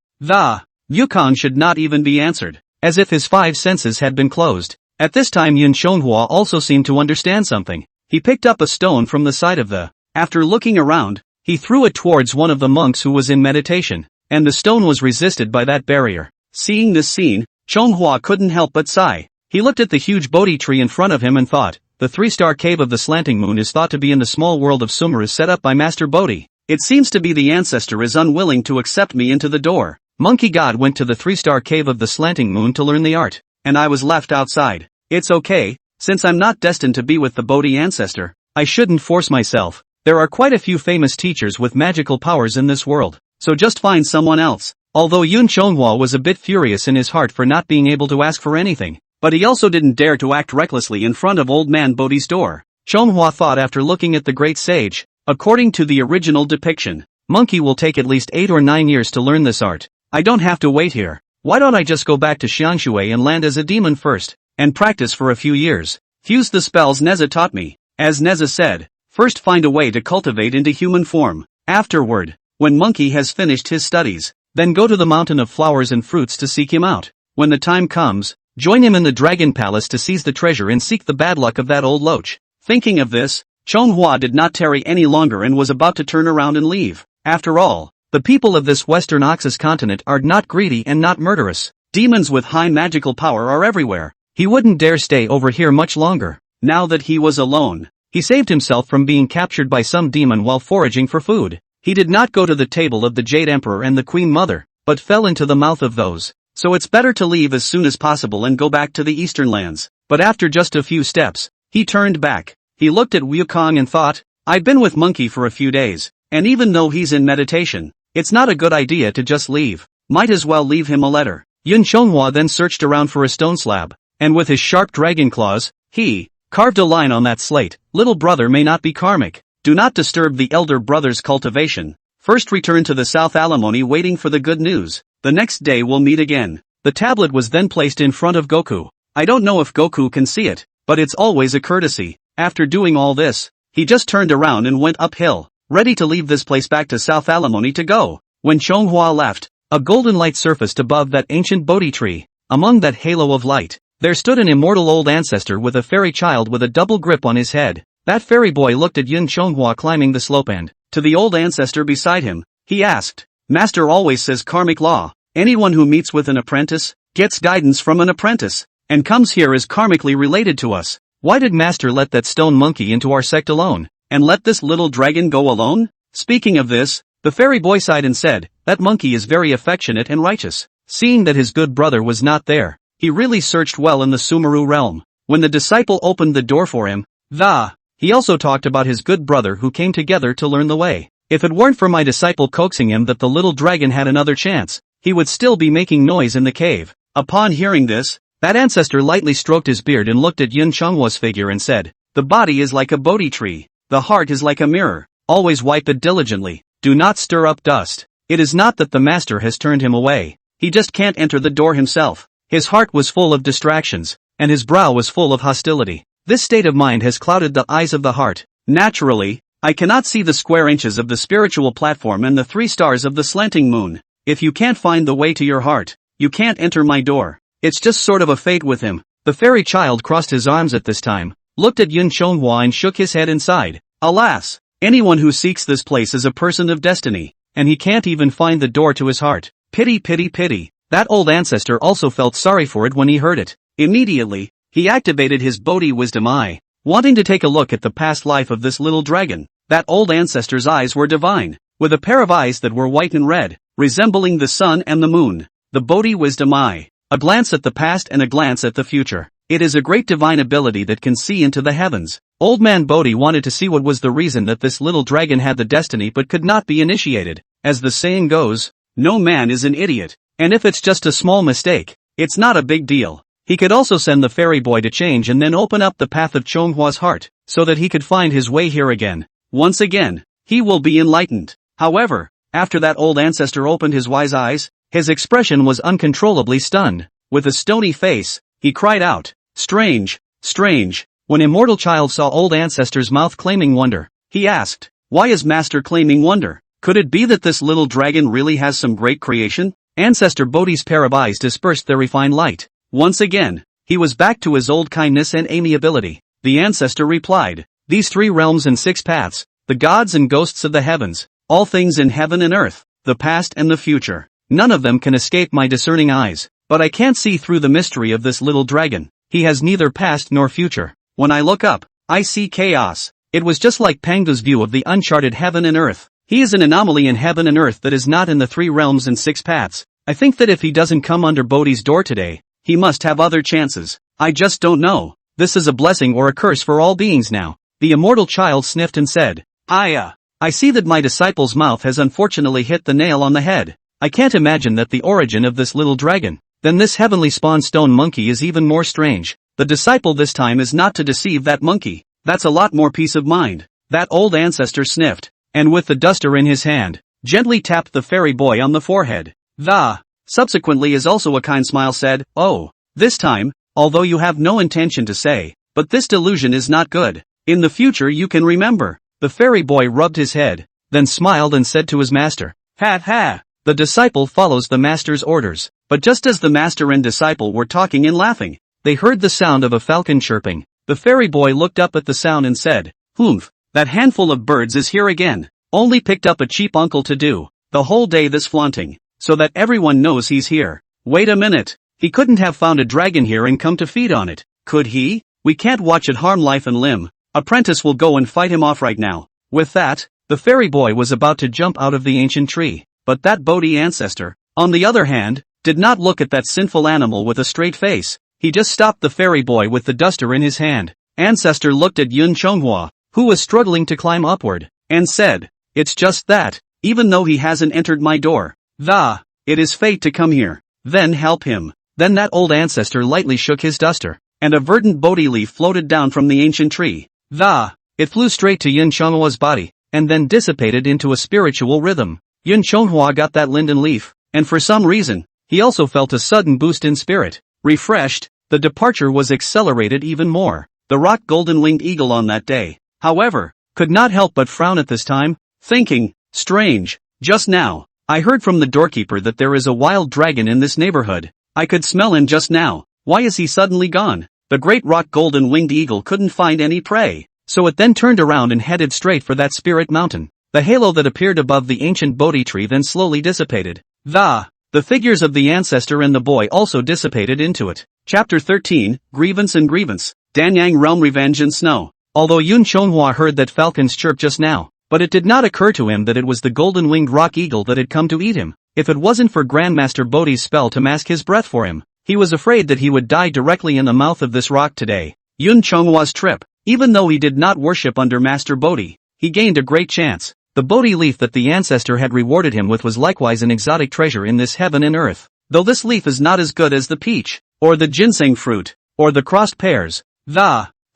Yukong should not even be answered, as if his 5 senses had been closed. At this time Yun Chonghua also seemed to understand something. He picked up a stone from the side of after looking around, he threw it towards one of the monks who was in meditation, and the stone was resisted by that barrier. Seeing this scene, Chonghua couldn't help but sigh. He looked at the huge Bodhi tree in front of him and thought, the 3-star cave of the slanting moon is thought to be in the small world of Sumerus set up by Master Bodhi. It seems to be the ancestor is unwilling to accept me into the door. Monkey God went to the 3-star cave of the slanting moon to learn the art, and I was left outside. It's okay, since I'm not destined to be with the Bodhi ancestor, I shouldn't force myself. There are quite a few famous teachers with magical powers in this world, so just find someone else. Although Yun Chonghua was a bit furious in his heart for not being able to ask for anything, but he also didn't dare to act recklessly in front of old man Bodhi's door. Chonghua thought after looking at the great sage, according to the original depiction, Monkey will take at least 8 or 9 years to learn this art. I don't have to wait here. Why don't I just go back to Xiangshui and land as a demon first, and practice for a few years? Fuse the spells Neza taught me. As Neza said, first find a way to cultivate into human form. Afterward, when Monkey has finished his studies. Then go to the mountain of flowers and fruits to seek him out. When the time comes, join him in the dragon palace to seize the treasure and seek the bad luck of that old loach. Thinking of this, Chonghua did not tarry any longer and was about to turn around and leave. After all, the people of this Western Oxus continent are not greedy and not murderous. Demons with high magical power are everywhere. He wouldn't dare stay over here much longer. Now that he was alone, he saved himself from being captured by some demon while foraging for food. He did not go to the table of the Jade Emperor and the Queen Mother, but fell into the mouth of those. So it's better to leave as soon as possible and go back to the eastern lands. But after just a few steps, he turned back. He looked at Wukong and thought, I've been with Monkey for a few days, and even though he's in meditation, it's not a good idea to just leave. Might as well leave him a letter. Yun Chonghua then searched around for a stone slab, and with his sharp dragon claws, he carved a line on that slate. Little brother may not be karmic. Do not disturb the elder brother's cultivation. First return to the South Alimony waiting for the good news. The next day we'll meet again. The tablet was then placed in front of Goku. I don't know if Goku can see it, but it's always a courtesy. After doing all this, he just turned around and went uphill, ready to leave this place back to South Alimony to go. When Chonghua left, a golden light surfaced above that ancient Bodhi tree. Among that halo of light, there stood an immortal old ancestor with a fairy child with a double grip on his head. That fairy boy looked at Yun Chonghua climbing the slope and, to the old ancestor beside him, he asked, Master always says karmic law. Anyone who meets with an apprentice, gets guidance from an apprentice, and comes here is karmically related to us. Why did Master let that stone monkey into our sect alone, and let this little dragon go alone? Speaking of this, the fairy boy sighed and said, that monkey is very affectionate and righteous. Seeing that his good brother was not there, he really searched well in the Sumeru realm. When the disciple opened the door for him, he also talked about his good brother who came together to learn the way. If it weren't for my disciple coaxing him that the little dragon had another chance, he would still be making noise in the cave. Upon hearing this, that ancestor lightly stroked his beard and looked at Yun Chonghua's figure and said, the body is like a Bodhi tree. The heart is like a mirror. Always wipe it diligently. Do not stir up dust. It is not that the master has turned him away. He just can't enter the door himself. His heart was full of distractions, and his brow was full of hostility. This state of mind has clouded the eyes of the heart. Naturally, I cannot see the square inches of the spiritual platform and the 3 stars of the slanting moon. If you can't find the way to your heart, you can't enter my door. It's just sort of a fate with him. The fairy child crossed his arms at this time, looked at Yun Chonghua and shook his head and sighed. Alas, anyone who seeks this place is a person of destiny, and he can't even find the door to his heart. Pity, pity, pity. That old ancestor also felt sorry for it when he heard it. Immediately, he activated his Bodhi wisdom eye, wanting to take a look at the past life of this little dragon. That old ancestor's eyes were divine, with a pair of eyes that were white and red, resembling the sun and the moon. The Bodhi wisdom eye, a glance at the past and a glance at the future. It is a great divine ability that can see into the heavens. Old man Bodhi wanted to see what was the reason that this little dragon had the destiny but could not be initiated. As the saying goes, no man is an idiot, and if it's just a small mistake, it's not a big deal. He could also send the fairy boy to change and then open up the path of Chonghua's heart, so that he could find his way here again. Once again, he will be enlightened. However, after that old ancestor opened his wise eyes, his expression was uncontrollably stunned. With a stony face, he cried out, strange, strange. When immortal child saw old ancestor's mouth claiming wonder, he asked, why is master claiming wonder? Could it be that this little dragon really has some great creation? Ancestor Bodhi's pair of eyes dispersed their refined light. Once again, he was back to his old kindness and amiability. The ancestor replied, these 3 realms and 6 paths, the gods and ghosts of the heavens, all things in heaven and earth, the past and the future, none of them can escape my discerning eyes. But I can't see through the mystery of this little dragon. He has neither past nor future. When I look up, I see chaos. It was just like Panga's view of the uncharted heaven and earth. He is an anomaly in heaven and earth that is not in the 3 realms and 6 paths. I think that if he doesn't come under Bodhi's door today, he must have other chances. I just don't know. This is a blessing or a curse for all beings now. The immortal child sniffed and said, I see that my disciple's mouth has unfortunately hit the nail on the head. I can't imagine that the origin of this little dragon. Then this heavenly spawn stone monkey is even more strange. The disciple this time is not to deceive that monkey. That's a lot more peace of mind. That old ancestor sniffed, and with the duster in his hand, gently tapped the fairy boy on the forehead. Subsequently as also a kind smile said, oh, this time, although you have no intention to say, but this delusion is not good. In the future you can remember. The fairy boy rubbed his head. then smiled and said to his master, "Ha ha! The disciple follows the master's orders." But just as the master and disciple were talking and laughing, they heard the sound of a falcon chirping. The fairy boy looked up at the sound and said, "Humph, that handful of birds is here again. Only picked up a cheap uncle to do the whole day this flaunting, so that everyone knows he's here. Wait a minute, he couldn't have found a dragon here and come to feed on it, could he? We can't watch it harm life and limb. Apprentice will go and fight him off right now." With that, the fairy boy was about to jump out of the ancient tree, but that Bodhi ancestor, on the other hand, did not look at that sinful animal with a straight face. He just stopped the fairy boy with the duster in his hand. Ancestor looked at Yun Chonghua, who was struggling to climb upward, and said, "It's just that, even though he hasn't entered my door, it is fate to come here. Then help him." Then that old ancestor lightly shook his duster, and a verdant Bodhi leaf floated down from the ancient tree. It flew straight to Yun Chonghua's body, and then dissipated into a spiritual rhythm. Yun Chonghua got that linden leaf, and for some reason, he also felt a sudden boost in spirit. Refreshed, the departure was accelerated even more. The rock golden-winged eagle on that day, however, could not help but frown at this time, thinking, "Strange, just now, I heard from the doorkeeper that there is a wild dragon in this neighborhood. I could smell him just now. Why is he suddenly gone?" The great rock golden-winged eagle couldn't find any prey, so it then turned around and headed straight for that spirit mountain. The halo that appeared above the ancient Bodhi tree then slowly dissipated. The figures of the ancestor and the boy also dissipated into it. Chapter 13, Grievance and Grievance, Danyang Realm Revenge and Snow. Although Yun Chonghua heard that falcons chirp just now, but it did not occur to him that it was the golden-winged rock eagle that had come to eat him. If it wasn't for Grandmaster Bodhi's spell to mask his breath for him, he was afraid that he would die directly in the mouth of this rock today. Yun Chonghua's trip, even though he did not worship under Master Bodhi, he gained a great chance. The Bodhi leaf that the ancestor had rewarded him with was likewise an exotic treasure in this heaven and earth. Though this leaf is not as good as the peach, or the ginseng fruit, or the crossed pears.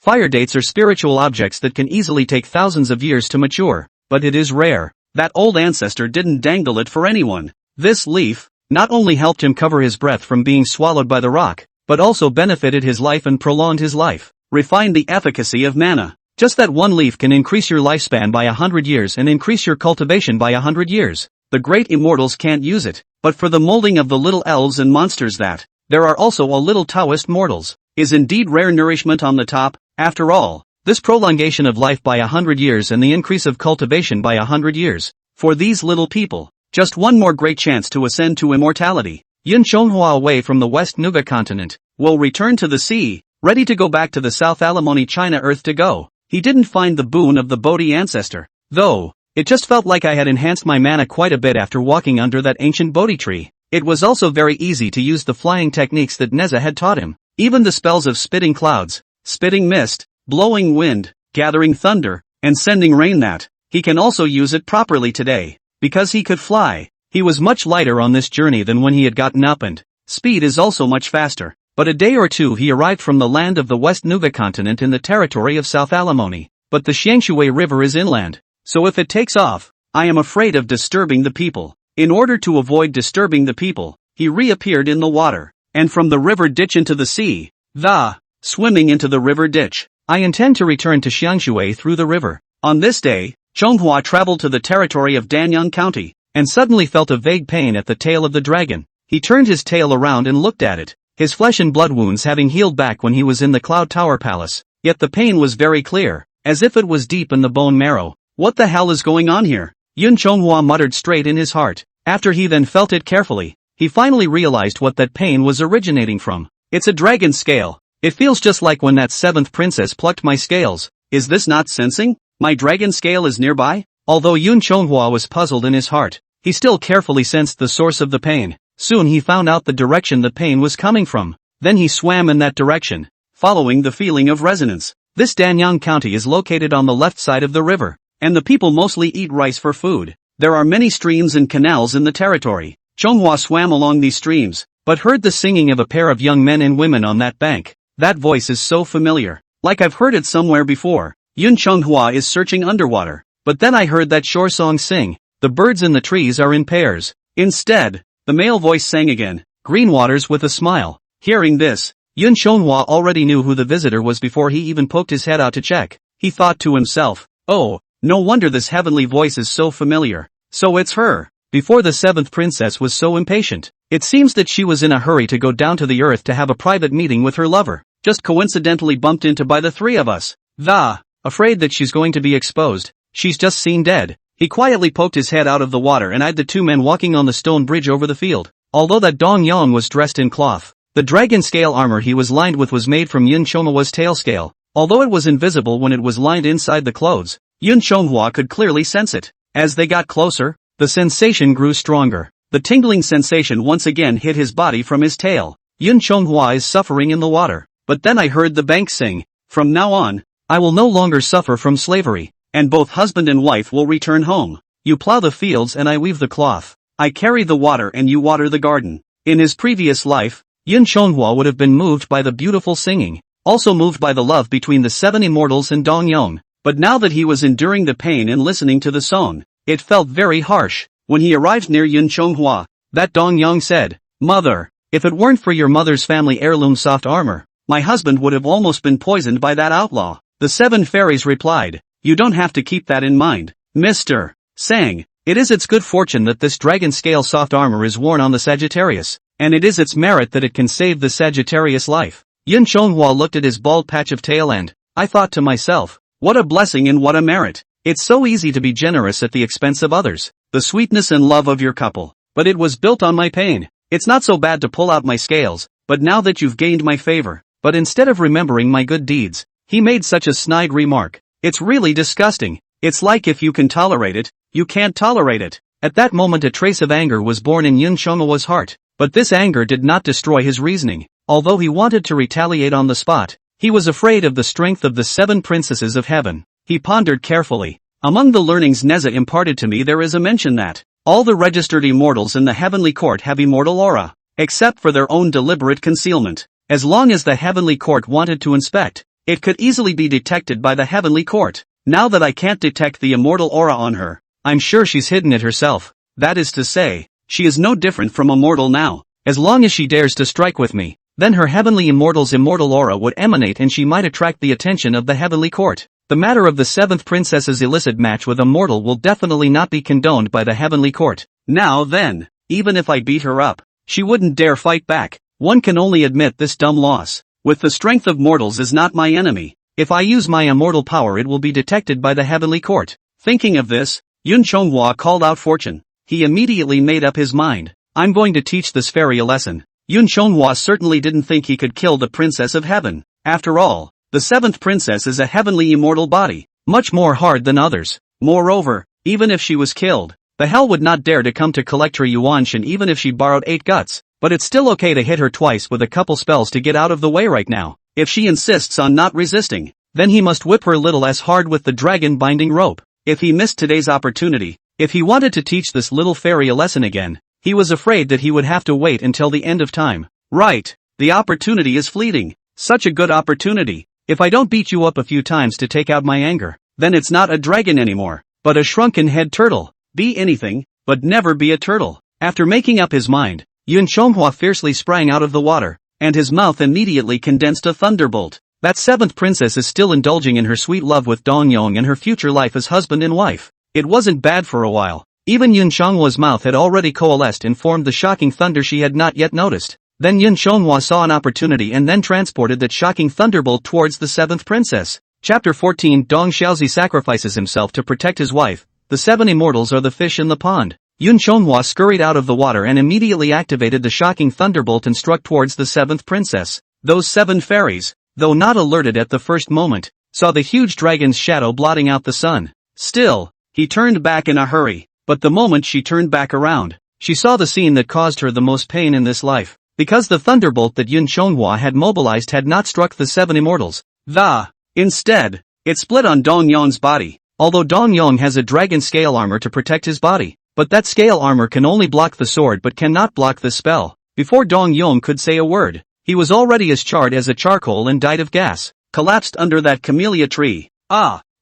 Fire dates are spiritual objects that can easily take thousands of years to mature, but it is rare. That old ancestor didn't dangle it for anyone. This leaf not only helped him cover his breath from being swallowed by the rock, but also benefited his life and prolonged his life, refined the efficacy of mana. Just that one leaf can increase your lifespan by 100 years and increase your cultivation by 100 years. The great immortals can't use it, but for the molding of the little elves and monsters that, there are also a little Taoist mortals, is indeed rare nourishment on the top. After all, this prolongation of life by 100 years and the increase of cultivation by 100 years, for these little people, just one more great chance to ascend to immortality. Yun Chonghua away from the West Nuga continent, will return to the sea, ready to go back to the South Alimony China Earth to go. He didn't find the boon of the Bodhi ancestor, though, it just felt like I had enhanced my mana quite a bit after walking under that ancient Bodhi tree. It was also very easy to use the flying techniques that Neza had taught him, even the spells of spitting clouds, spitting mist, blowing wind, gathering thunder, and sending rain that, he can also use it properly today. Because he could fly, he was much lighter on this journey than when he had gotten up, and speed is also much faster. But a day or two he arrived from the land of the West Nuga continent in the territory of South Alimony. But the Xiangshui River is inland, so if it takes off, I am afraid of disturbing the people. In order to avoid disturbing the people, he reappeared in the water, and from the river ditch into the sea, swimming into the river ditch. I intend to return to Xiangshui through the river. On this day, Chonghua traveled to the territory of Danyang County, and suddenly felt a vague pain at the tail of the dragon. He turned his tail around and looked at it, his flesh and blood wounds having healed back when he was in the Cloud Tower Palace, yet the pain was very clear, as if it was deep in the bone marrow. What the hell is going on here? Yun Chonghua muttered straight in his heart. After he then felt it carefully, he finally realized what that pain was originating from. It's a dragon scale. It feels just like when that 7th princess plucked my scales. Is this not sensing? My dragon scale is nearby? Although Yun Chonghua was puzzled in his heart, he still carefully sensed the source of the pain. Soon he found out the direction the pain was coming from. Then he swam in that direction, following the feeling of resonance. This Danyang County is located on the left side of the river, and the people mostly eat rice for food. There are many streams and canals in the territory. Chonghua swam along these streams, but heard the singing of a pair of young men and women on that bank. That voice is so familiar, like I've heard it somewhere before. Yun Chonghua is searching underwater, but then I heard that shore song sing. The birds in the trees are in pairs. Instead, the male voice sang again, Green Waters with a smile. Hearing this, Yun Chonghua already knew who the visitor was before he even poked his head out to check. He thought to himself, oh, No wonder this heavenly voice is so familiar. So it's her. Before the seventh princess was so impatient. It seems that she was in a hurry to go down to the earth to have a private meeting with her lover, just coincidentally bumped into by the three of us. Afraid that she's going to be exposed, she's just seen dead. He quietly poked his head out of the water and eyed the two men walking on the stone bridge over the field. Although that Dong Yong was dressed in cloth, the dragon scale armor he was lined with was made from Yun Chonghwa's tail scale. Although it was invisible when it was lined inside the clothes, Yun Chonghwa could clearly sense it. As they got closer, the sensation grew stronger. The tingling sensation once again hit his body from his tail. Yun Chonghwa is suffering in the water. But then I heard the bank sing, "From now on, I will no longer suffer from slavery, and both husband and wife will return home. You plow the fields and I weave the cloth. I carry the water and you water the garden." In his previous life, Yun Chonghwa would have been moved by the beautiful singing, also moved by the love between the seven immortals and Dong Yong. But now that he was enduring the pain and listening to the song, it felt very harsh. When he arrived near Yun Chonghwa, that Dong Yong said, "Mother, if it weren't for your mother's family heirloom soft armor, my husband would have almost been poisoned by that outlaw." The seven fairies replied, "You don't have to keep that in mind, Mr. Sang. It's good fortune that this dragon scale soft armor is worn on the Sagittarius, and it is its merit that it can save the Sagittarius life." Yun Chonghwa looked at his bald patch of tail and I thought to myself, what a blessing and what a merit. It's so easy to be generous at the expense of others, the sweetness and love of your couple. But it was built on my pain. It's not so bad to pull out my scales, but now that you've gained my favor. But instead of remembering my good deeds, he made such a snide remark. It's really disgusting. It's like if you can tolerate it, you can't tolerate it. At that moment a trace of anger was born in Yun Chonghwa's heart, but this anger did not destroy his reasoning. Although he wanted to retaliate on the spot, he was afraid of the strength of the seven princesses of heaven. He pondered carefully. Among the learnings Neza imparted to me there is a mention that all the registered immortals in the heavenly court have immortal aura, except for their own deliberate concealment. As long as the heavenly court wanted to inspect, it could easily be detected by the heavenly court. Now that I can't detect the immortal aura on her, I'm sure she's hidden it herself. That is to say, she is no different from a mortal now. As long as she dares to strike with me, then her heavenly immortal's immortal aura would emanate and she might attract the attention of the heavenly court. The matter of the seventh princess's illicit match with a mortal will definitely not be condoned by the heavenly court. Now then, even if I beat her up, she wouldn't dare fight back. One can only admit this dumb loss. With the strength of mortals is not my enemy. If I use my immortal power it will be detected by the heavenly court. Thinking of this, Yun Chonghwa called out fortune. He immediately made up his mind. I'm going to teach this fairy a lesson. Yun Chonghwa certainly didn't think he could kill the princess of heaven. After all, the seventh princess is a heavenly immortal body, much more hard than others. Moreover, even if she was killed, the hell would not dare to come to collect her yuanshan even if she borrowed 8 guts. But it's still okay to hit her twice with a couple spells to get out of the way right now. If she insists on not resisting, then he must whip her little as hard with the dragon binding rope. If he missed today's opportunity, if he wanted to teach this little fairy a lesson again, he was afraid that he would have to wait until the end of time. Right, the opportunity is fleeting. Such a good opportunity. If I don't beat you up a few times to take out my anger, then it's not a dragon anymore, but a shrunken head turtle. Be anything, but never be a turtle. After making up his mind, Yun Chonghwa fiercely sprang out of the water, and his mouth immediately condensed a thunderbolt. That seventh princess is still indulging in her sweet love with Dong Yong and her future life as husband and wife. It wasn't bad for a while. Even Yun Chonghwa's mouth had already coalesced and formed the shocking thunder she had not yet noticed. Then Yun Chonghwa saw an opportunity and then transported that shocking thunderbolt towards the seventh princess. Chapter 14 Dong Xiaozi sacrifices himself to protect his wife. The seven immortals are the fish in the pond. Yun Chonghwa scurried out of the water and immediately activated the shocking thunderbolt and struck towards the seventh princess. Those seven fairies, though not alerted at the first moment, saw the huge dragon's shadow blotting out the sun. Still, he turned back in a hurry. But the moment she turned back around, she saw the scene that caused her the most pain in this life. Because the thunderbolt that Yun Chonghwa had mobilized had not struck the seven immortals. Instead, it split on Dong Yong's body. Although Dong Yong has a dragon scale armor to protect his body, but that scale armor can only block the sword but cannot block the spell. Before Dong Yong could say a word, he was already as charred as a charcoal and died of gas, collapsed under that camellia tree.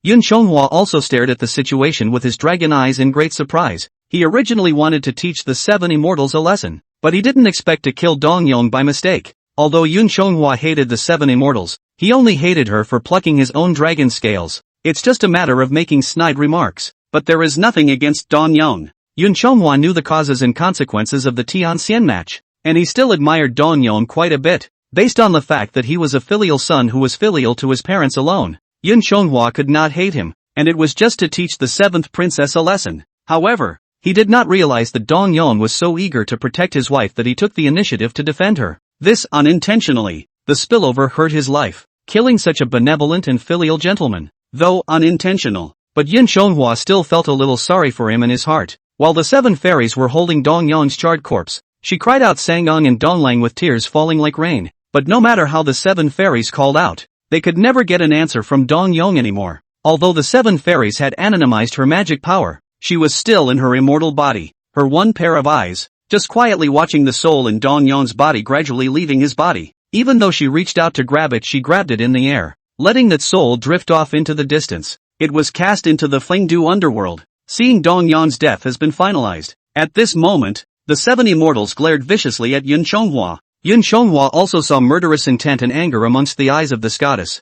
Yun Chonghwa also stared at the situation with his dragon eyes in great surprise. He originally wanted to teach the seven immortals a lesson, but he didn't expect to kill Dong Yong by mistake. Although Yun Chonghwa hated the seven immortals, he only hated her for plucking his own dragon scales. it's just a matter of making snide remarks. But there is nothing against Dong Yong. Yun Chonghua knew the causes and consequences of the Tianxian match, and he still admired Dong Yong quite a bit, based on the fact that he was a filial son who was filial to his parents alone. Yun Chonghua could not hate him, and it was just to teach the seventh princess a lesson. However, he did not realize that Dong Yong was so eager to protect his wife that he took the initiative to defend her. This unintentionally. The spillover hurt his life, killing such a benevolent and filial gentleman. Though unintentional, but Yun Chonghua still felt a little sorry for him in his heart. While the seven fairies were holding Dong Yong's charred corpse, she cried out Sangong and Donglang with tears falling like rain. But no matter how the seven fairies called out, they could never get an answer from Dong Yong anymore. Although the seven fairies had anonymized her magic power, she was still in her immortal body, her one pair of eyes, just quietly watching the soul in Dong Yong's body gradually leaving his body. Even though she reached out to grab it, she grabbed it in the air, letting that soul drift off into the distance. It was cast into the Fengdu underworld. Seeing Dong Yong's death has been finalized. At this moment, the seven immortals glared viciously at Yun Chonghua. Yun Chonghua also saw murderous intent and anger amongst the eyes of this goddess.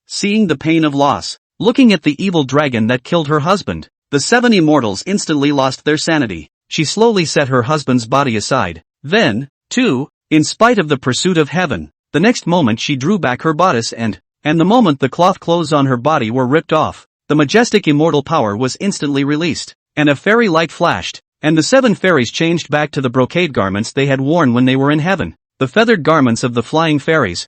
Seeing the pain of loss, looking at the evil dragon that killed her husband, the seven immortals instantly lost their sanity. She slowly set her husband's body aside. Then, too, in spite of the pursuit of heaven, the next moment she drew back her bodice and the moment the cloth clothes on her body were ripped off, the majestic immortal power was instantly released, and a fairy light flashed, and the seven fairies changed back to the brocade garments they had worn when they were in heaven. The feathered garments of the flying fairies,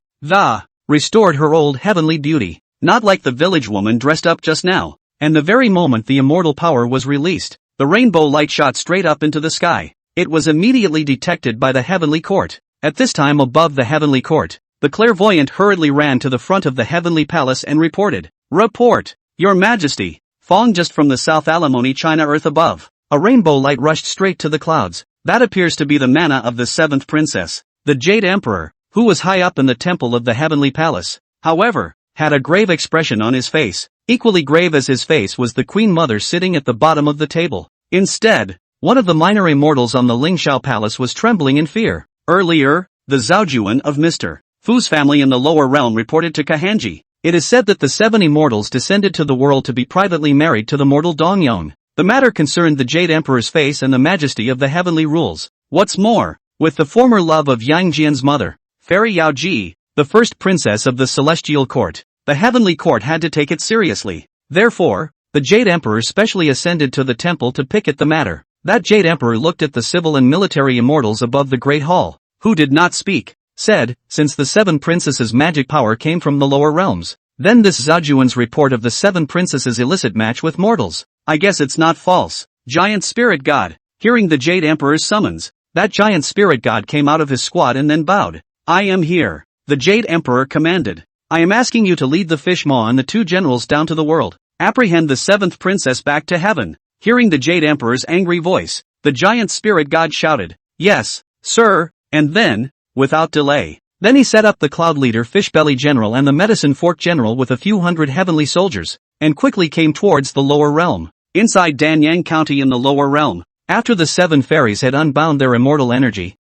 restored her old heavenly beauty, not like the village woman dressed up just now. And the very moment the immortal power was released, the rainbow light shot straight up into the sky. It was immediately detected by the heavenly court. At this time above the heavenly court, the clairvoyant hurriedly ran to the front of the heavenly palace and reported, "Report, Your Majesty, falling just from the South Alimony China earth above, a rainbow light rushed straight to the clouds. That appears to be the manna of the seventh princess, the Jade Emperor, who was high up in the temple of the heavenly palace. However, had a grave expression on his face. Equally grave as his face was the Queen Mother sitting at the bottom of the table. Instead, one of the minor immortals on the Lingxiao Palace was trembling in fear. Earlier, the Zhaojuan of Mr. Fu's family in the lower realm reported to Kahanji. It is said that the seven immortals descended to the world to be privately married to the mortal Dong Yong. The matter concerned the Jade Emperor's face and the majesty of the heavenly rules. What's more, with the former love of Yang Jian's mother, Fairy Yao Ji, the first princess of the celestial court, the heavenly court had to take it seriously. Therefore, the Jade Emperor specially ascended to the temple to pick at the matter. That Jade Emperor looked at the civil and military immortals above the great hall, who did not speak, said, since the seven princesses' magic power came from the lower realms, then this Zhaojuan's report of the seven princesses' illicit match with mortals, I guess it's not false. Giant Spirit God, hearing the Jade Emperor's summons, that giant spirit god came out of his squat and then bowed. I am here, the Jade Emperor commanded. I am asking you to lead the Fish Maw and the two generals down to the world, apprehend the seventh princess back to heaven. Hearing the Jade Emperor's angry voice, the giant spirit god shouted, "Yes, sir," and then, without delay, then he set up the Cloud Leader Fishbelly General and the Medicine Fork General with a few hundred heavenly soldiers, and quickly came towards the lower realm. Inside Danyang County in the lower realm, after the seven fairies had unbound their immortal energy,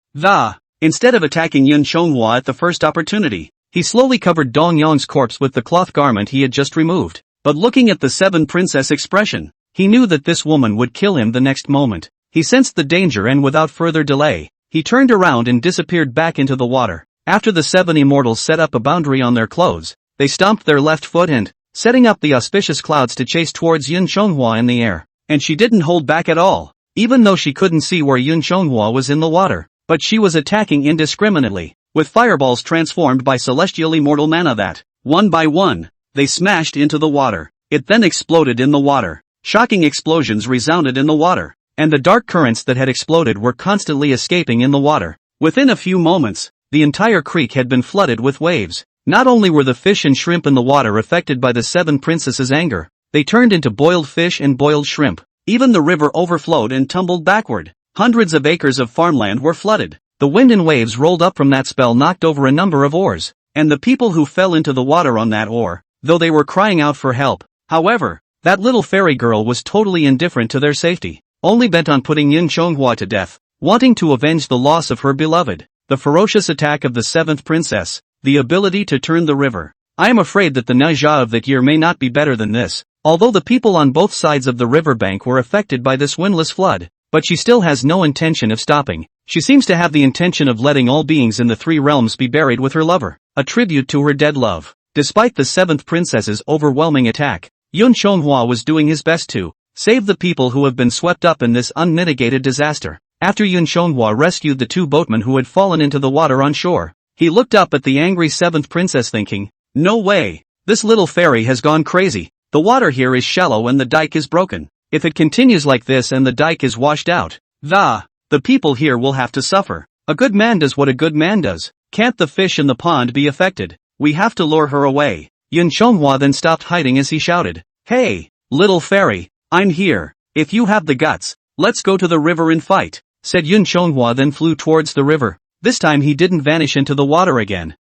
instead of attacking Yun Chonghua at the first opportunity, he slowly covered Dong Yong's corpse with the cloth garment he had just removed. But looking at the seven princess expression, he knew that this woman would kill him the next moment. He sensed the danger and without further delay, he turned around and disappeared back into the water. After the seven immortals set up a boundary on their clothes, they stomped their left foot and, setting up the auspicious clouds to chase towards Yun Chonghua in the air. And she didn't hold back at all, even though she couldn't see where Yun Chonghua was in the water. But she was attacking indiscriminately, with fireballs transformed by celestial immortal mana that, one by one, they smashed into the water. It then exploded in the water. Shocking explosions resounded in the water, and the dark currents that had exploded were constantly escaping in the water. Within a few moments, the entire creek had been flooded with waves. Not only were the fish and shrimp in the water affected by the seven princesses' anger, they turned into boiled fish and boiled shrimp. Even the river overflowed and tumbled backward. Hundreds of acres of farmland were flooded. The wind and waves rolled up from that spell knocked over a number of oars, and the people who fell into the water on that oar, though they were crying out for help. However, that little fairy girl was totally indifferent to their safety, only bent on putting Yun Chonghua to death, wanting to avenge the loss of her beloved. The ferocious attack of the seventh princess, the ability to turn the river, I am afraid that the manhwa of that year may not be better than this. Although the people on both sides of the riverbank were affected by this windless flood, but she still has no intention of stopping. She seems to have the intention of letting all beings in the three realms be buried with her lover, a tribute to her dead love. Despite the seventh princess's overwhelming attack, Yun Chonghua was doing his best to save the people who have been swept up in this unmitigated disaster. After Yun Chonghua rescued the two boatmen who had fallen into the water on shore, he looked up at the angry seventh princess thinking, "No way! This little fairy has gone crazy. The water here is shallow and the dike is broken. If it continues like this and the dike is washed out, the people here will have to suffer. A good man does what a good man does. Can't the fish in the pond be affected? We have to lure her away." Yun Chonghua then stopped hiding as he shouted, "Hey, little fairy, I'm here. If you have the guts, let's go to the river and fight," said Yun Chonghua, then flew towards the river. This time he didn't vanish into the water again.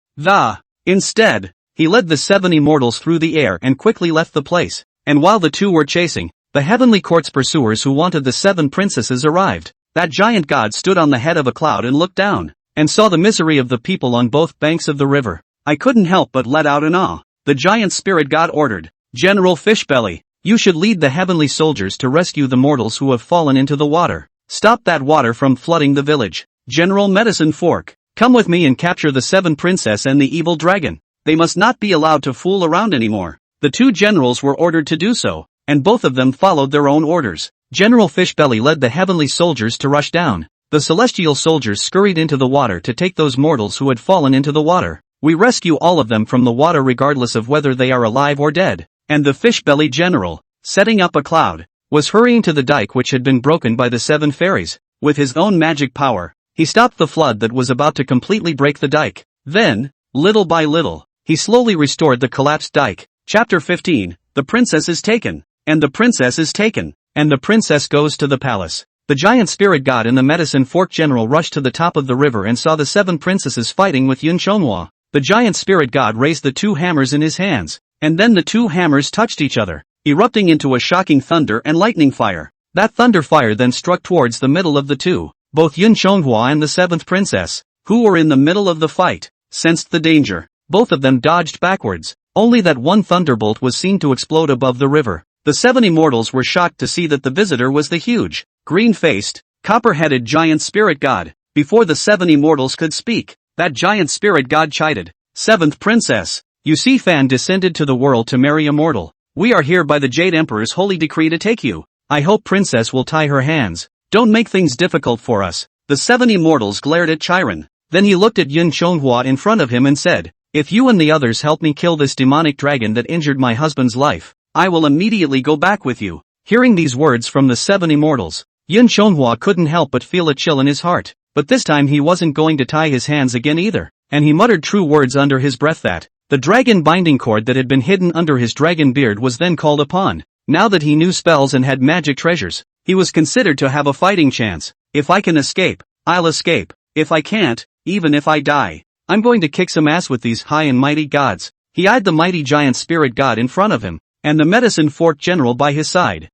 Instead, he led the 7 immortals through the air and quickly left the place. And while the two were chasing, the heavenly court's pursuers who wanted the 7 princesses arrived. That giant god stood on the head of a cloud and looked down, and saw the misery of the people on both banks of the river. I couldn't help but let out an awe. The giant spirit god ordered, "General Fishbelly, you should lead the heavenly soldiers to rescue the mortals who have fallen into the water. Stop that water from flooding the village. General Medicine Fork, come with me and capture the 7 princess and the evil dragon. They must not be allowed to fool around anymore." The 2 generals were ordered to do so, and both of them followed their own orders. General Fishbelly led the heavenly soldiers to rush down. The celestial soldiers scurried into the water to take those mortals who had fallen into the water. "We rescue all of them from the water regardless of whether they are alive or dead." And the Fishbelly general, setting up a cloud, was hurrying to the dike which had been broken by the 7 fairies. With his own magic power, he stopped the flood that was about to completely break the dike. Then, little by little, he slowly restored the collapsed dike. Chapter 15, The Princess is Taken. And the princess is taken. And the princess goes to the palace. The giant spirit god and the medicine fork general rushed to the top of the river and saw the 7 princesses fighting with Yun Chonghua. The giant spirit god raised the 2 hammers in his hands, and then the 2 hammers touched each other, erupting into a shocking thunder and lightning fire. That thunder fire then struck towards the middle of the 2. Both Yun Chonghua and the 7th princess, who were in the middle of the fight, sensed the danger. Both of them dodged backwards. Only that one thunderbolt was seen to explode above the river. The 7 immortals were shocked to see that the visitor was the huge, green-faced, copper-headed giant spirit god. Before the 7 immortals could speak, that giant spirit god chided, "7th princess, you see Fan descended to the world to marry a mortal. We are here by the Jade Emperor's holy decree to take you. I hope princess will tie her hands. Don't make things difficult for us." The 7 immortals glared at Chiron. Then he looked at Yun Chonghua in front of him and said, "If you and the others help me kill this demonic dragon that injured my husband's life, I will immediately go back with you." Hearing these words from the 7 immortals, Yun Chonghua couldn't help but feel a chill in his heart. But this time he wasn't going to tie his hands again either, and he muttered true words under his breath that the dragon binding cord that had been hidden under his dragon beard was then called upon. Now that he knew spells and had magic treasures, he was considered to have a fighting chance. "If I can escape, I'll escape. If I can't, even if I die, I'm going to kick some ass with these high and mighty gods." He eyed the mighty giant spirit god in front of him, and the medicine fork general by his side,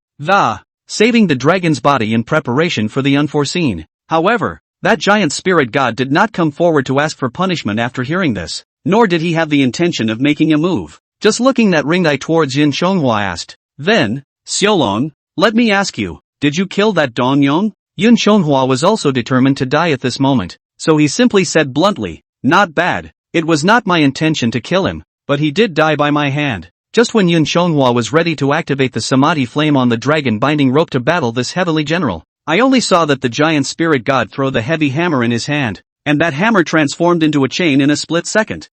saving the dragon's body in preparation for the unforeseen. However, that giant spirit god did not come forward to ask for punishment after hearing this, nor did he have the intention of making a move. Just looking that ringed eye towards Yun Chonghua asked, "Then, Xiaolong, let me ask you, did you kill that Dong Yong?" Yun Chonghua was also determined to die at this moment, so he simply said bluntly, "Not bad. It was not my intention to kill him, but he did die by my hand." Just when Yun Chonghua was ready to activate the Samadhi flame on the dragon binding rope to battle this heavenly general, I only saw that the giant spirit god throw the heavy hammer in his hand, and that hammer transformed into a chain in a split second.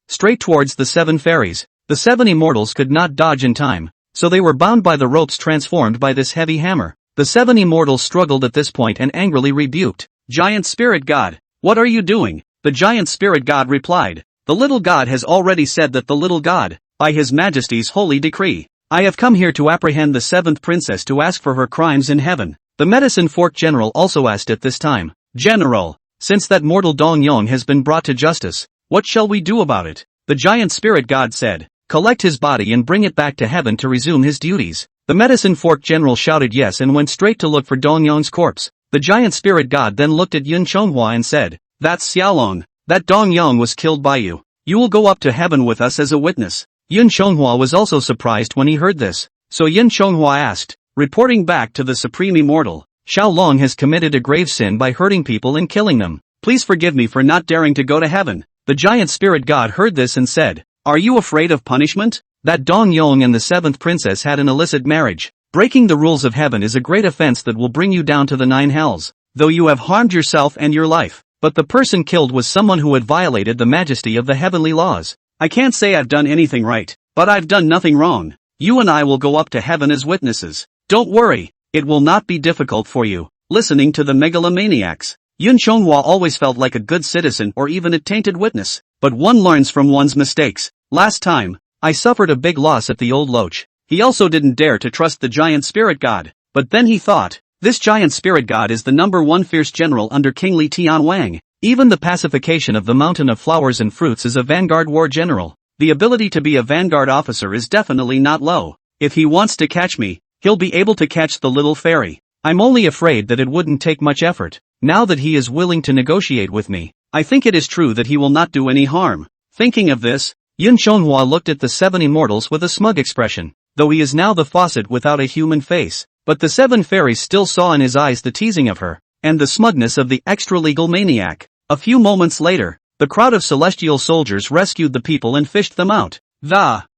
Straight towards the 7 fairies. The 7 immortals could not dodge in time, so they were bound by the ropes transformed by this heavy hammer. The 7 immortals struggled at this point and angrily rebuked, "Giant spirit god, what are you doing?" The giant spirit god replied, "The little god has already said that the little god, by his majesty's holy decree, I have come here to apprehend the 7th princess to ask for her crimes in heaven." The medicine fork general also asked at this time, "General, since that mortal Dong Yong has been brought to justice, what shall we do about it?" The giant spirit god said, "Collect his body and bring it back to heaven to resume his duties." The medicine fork general shouted yes and went straight to look for Dong Yong's corpse. The giant spirit god then looked at Yun Chonghua and said, "That's Xiaolong. That Dong Yong was killed by you. You will go up to heaven with us as a witness. Yun Chonghua was also surprised when he heard this. So Yun Chonghua asked, reporting back to the Supreme Immortal, Xiao Long has committed a grave sin by hurting people and killing them. Please forgive me for not daring to go to heaven. The giant spirit god heard this and said, are you afraid of punishment? That Dong Yong and the seventh princess had an illicit marriage. Breaking the rules of heaven is a great offense that will bring you down to the 9 hells, though you have harmed yourself and your life. But the person killed was someone who had violated the majesty of the heavenly laws. I can't say I've done anything right, but I've done nothing wrong. You and I will go up to heaven as witnesses. Don't worry, it will not be difficult for you. Listening to the megalomaniacs, Yun Chonghua always felt like a good citizen or even a tainted witness. But one learns from one's mistakes. Last time, I suffered a big loss at the old loach. He also didn't dare to trust the giant spirit god. But then he thought, this giant spirit god is the #1 fierce general under King Li Tianwang. Even the pacification of the mountain of flowers and fruits is a vanguard war general. The ability to be a vanguard officer is definitely not low. If he wants to catch me, he'll be able to catch the little fairy. I'm only afraid that it wouldn't take much effort. Now that he is willing to negotiate with me, I think it is true that he will not do any harm. Thinking of this, Yun Chonghua looked at the 7 immortals with a smug expression. Though he is now the faucet without a human face, but the 7 fairies still saw in his eyes the teasing of her, and the smugness of the extra-legal maniac. A few moments later, the crowd of celestial soldiers rescued the people and fished them out.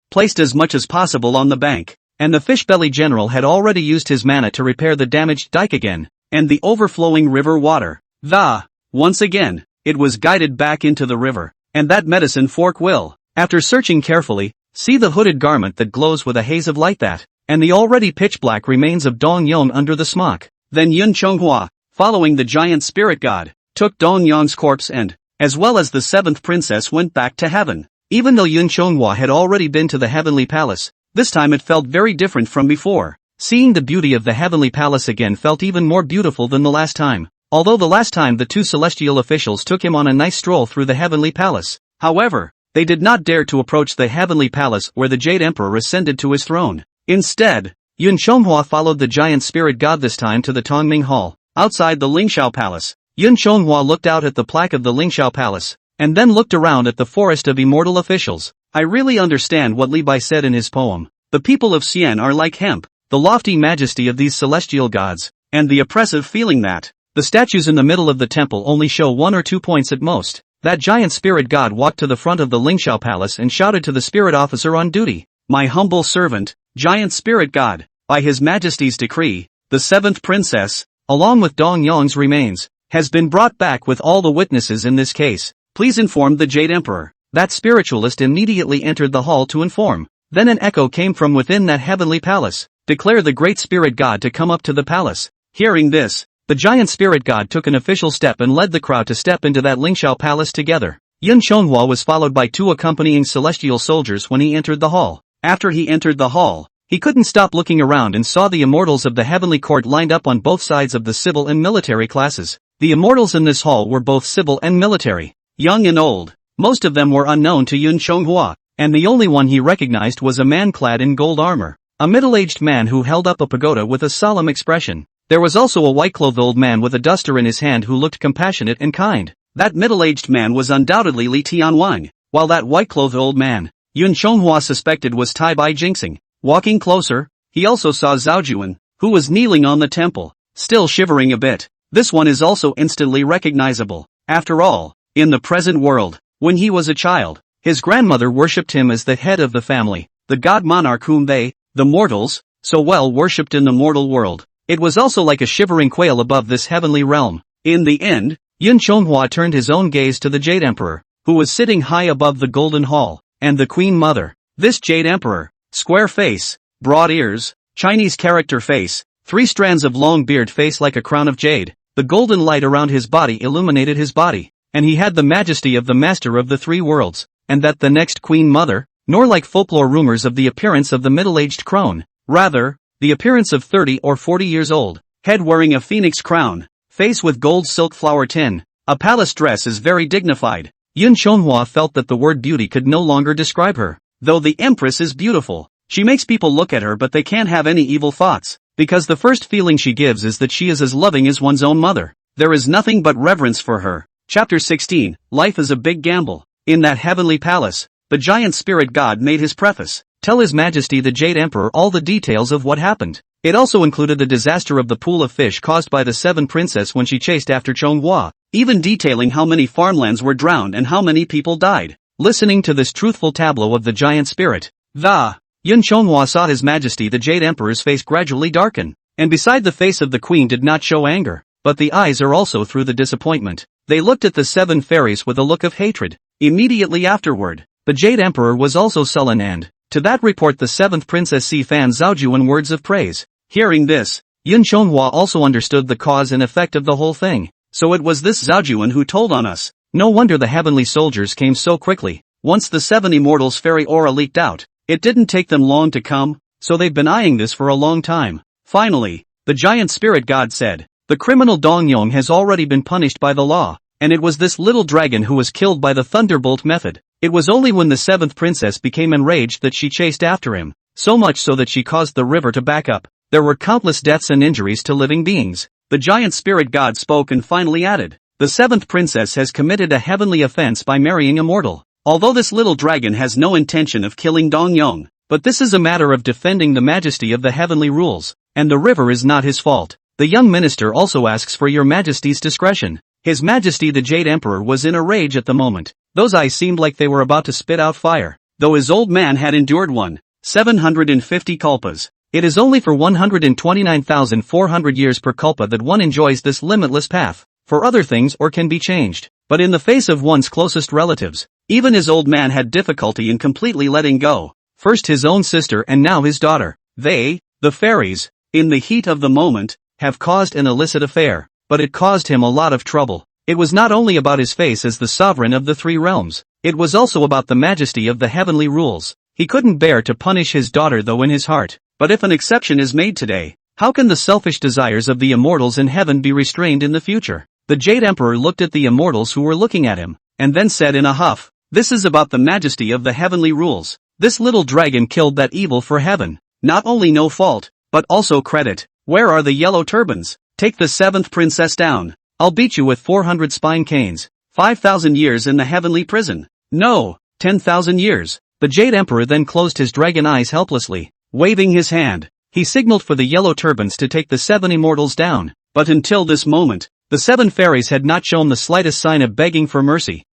Placed as much as possible on the bank, and the fish-belly general had already used his mana to repair the damaged dike again, and the overflowing river water. Once again, it was guided back into the river, and that medicine fork will, after searching carefully, see the hooded garment that glows with a haze of light that, and the already pitch-black remains of Dong Yong under the smock. Then Yun Chonghua, following the giant spirit god, took Dong Yong's corpse and, as well as the 7th princess, went back to heaven. Even though Yun Chonghua had already been to the heavenly palace, this time it felt very different from before. Seeing the beauty of the heavenly palace again felt even more beautiful than the last time. Although the last time the 2 celestial officials took him on a nice stroll through the heavenly palace. However, they did not dare to approach the heavenly palace where the Jade Emperor ascended to his throne. Instead, Yun Chonghua followed the giant spirit god this time to the Tongming Hall, outside the Lingxiao Palace. Yun Chonghua looked out at the plaque of the Lingxiao Palace, and then looked around at the forest of immortal officials. I really understand what Li Bai said in his poem. The people of Xian are like hemp, the lofty majesty of these celestial gods, and the oppressive feeling that the statues in the middle of the temple only show 1 or 2 points at most. That giant spirit god walked to the front of the Lingxiao Palace and shouted to the spirit officer on duty, my humble servant, giant spirit god, by his majesty's decree, the 7th princess, along with Dong Yong's remains, has been brought back with all the witnesses in this case. Please inform the Jade Emperor. That spiritualist immediately entered the hall to inform. Then an echo came from within that heavenly palace. Declare the great spirit god to come up to the palace. Hearing this, the giant spirit god took an official step and led the crowd to step into that Lingxiao Palace together. Yun Chonghua was followed by 2 accompanying celestial soldiers when he entered the hall. After he entered the hall, he couldn't stop looking around and saw the immortals of the heavenly court lined up on both sides of the civil and military classes. The immortals in this hall were both civil and military, young and old. Most of them were unknown to Yun Chonghua, and the only one he recognized was a man clad in gold armor, a middle-aged man who held up a pagoda with a solemn expression. There was also a white-clothed old man with a duster in his hand who looked compassionate and kind. That middle-aged man was undoubtedly Li Tianwang, while that white-clothed old man, Yun Chonghua suspected was Tai Bai Jinxing. Walking closer, he also saw Zhao Juan, who was kneeling on the temple, still shivering a bit. This one is also instantly recognizable. After all, in the present world, when he was a child, his grandmother worshipped him as the head of the family, the god monarch whom they, the mortals, so well worshipped in the mortal world. It was also like a shivering quail above this heavenly realm. In the end, Yun Chonghua turned his own gaze to the Jade Emperor, who was sitting high above the Golden Hall, and the Queen Mother. This Jade Emperor, square face, broad ears, Chinese character face, 3 strands of long beard face like a crown of jade. The golden light around his body illuminated his body, and he had the majesty of the master of the 3 worlds, and that the next Queen Mother, nor like folklore rumors of the appearance of the middle-aged crone, rather, the appearance of 30 or 40 years old, head wearing a phoenix crown, face with gold silk flower tin, a palace dress is very dignified. Yun Chonghua felt that the word beauty could no longer describe her. Though the Empress is beautiful, she makes people look at her but they can't have any evil thoughts, because the first feeling she gives is that she is as loving as one's own mother. There is nothing but reverence for her. Chapter 16, Life is a Big Gamble. In that heavenly palace, the giant spirit god made his preface, tell His Majesty the Jade Emperor all the details of what happened. It also included the disaster of the pool of fish caused by the Seven Princess when she chased after Chonghua, even detailing how many farmlands were drowned and how many people died. Listening to this truthful tableau of the giant spirit, Yun Chonghua saw His Majesty the Jade Emperor's face gradually darken, and beside the face of the queen did not show anger, but the eyes are also through the disappointment. They looked at the seven fairies with a look of hatred. Immediately afterward, the Jade Emperor was also sullen and, to that report the seventh princess Si fan Zhaojuan words of praise. Hearing this, Yun Chonghua also understood the cause and effect of the whole thing. So it was this Zhaojuan who told on us. No wonder the heavenly soldiers came so quickly. Once the seven immortals' fairy aura leaked out, it didn't take them long to come, so they've been eyeing this for a long time. Finally, the giant spirit god said, the criminal Dongyong has already been punished by the law, and it was this little dragon who was killed by the thunderbolt method. It was only when the seventh princess became enraged that she chased after him, so much so that she caused the river to back up. There were countless deaths and injuries to living beings. The giant spirit god spoke and finally added, the seventh princess has committed a heavenly offense by marrying a mortal. Although this little dragon has no intention of killing Dongyong, but this is a matter of defending the majesty of the heavenly rules, and the river is not his fault. The young minister also asks for your majesty's discretion. His Majesty the Jade Emperor was in a rage at the moment. Those eyes seemed like they were about to spit out fire. Though his old man had endured 750 kalpas. It is only for 129,400 years per kalpa that one enjoys this limitless path. For other things or can be changed. But in the face of one's closest relatives, even his old man had difficulty in completely letting go. First his own sister and now his daughter. They, the fairies, in the heat of the moment, have caused an illicit affair. But it caused him a lot of trouble. It was not only about his face as the sovereign of the three realms, it was also about the majesty of the heavenly rules. He couldn't bear to punish his daughter though in his heart. But if an exception is made today, how can the selfish desires of the immortals in heaven be restrained in the future? The Jade Emperor looked at the immortals who were looking at him, and then said in a huff, this is about the majesty of the heavenly rules. This little dragon killed that evil for heaven. Not only no fault, but also credit. Where are the yellow turbans? Take the seventh princess down. I'll beat you with 400 spine canes. 5,000 years in the heavenly prison. No, 10,000 years. The Jade Emperor then closed his dragon eyes helplessly. Waving his hand, he signaled for the yellow turbans to take the seven immortals down. But until this moment, the seven fairies had not shown the slightest sign of begging for mercy.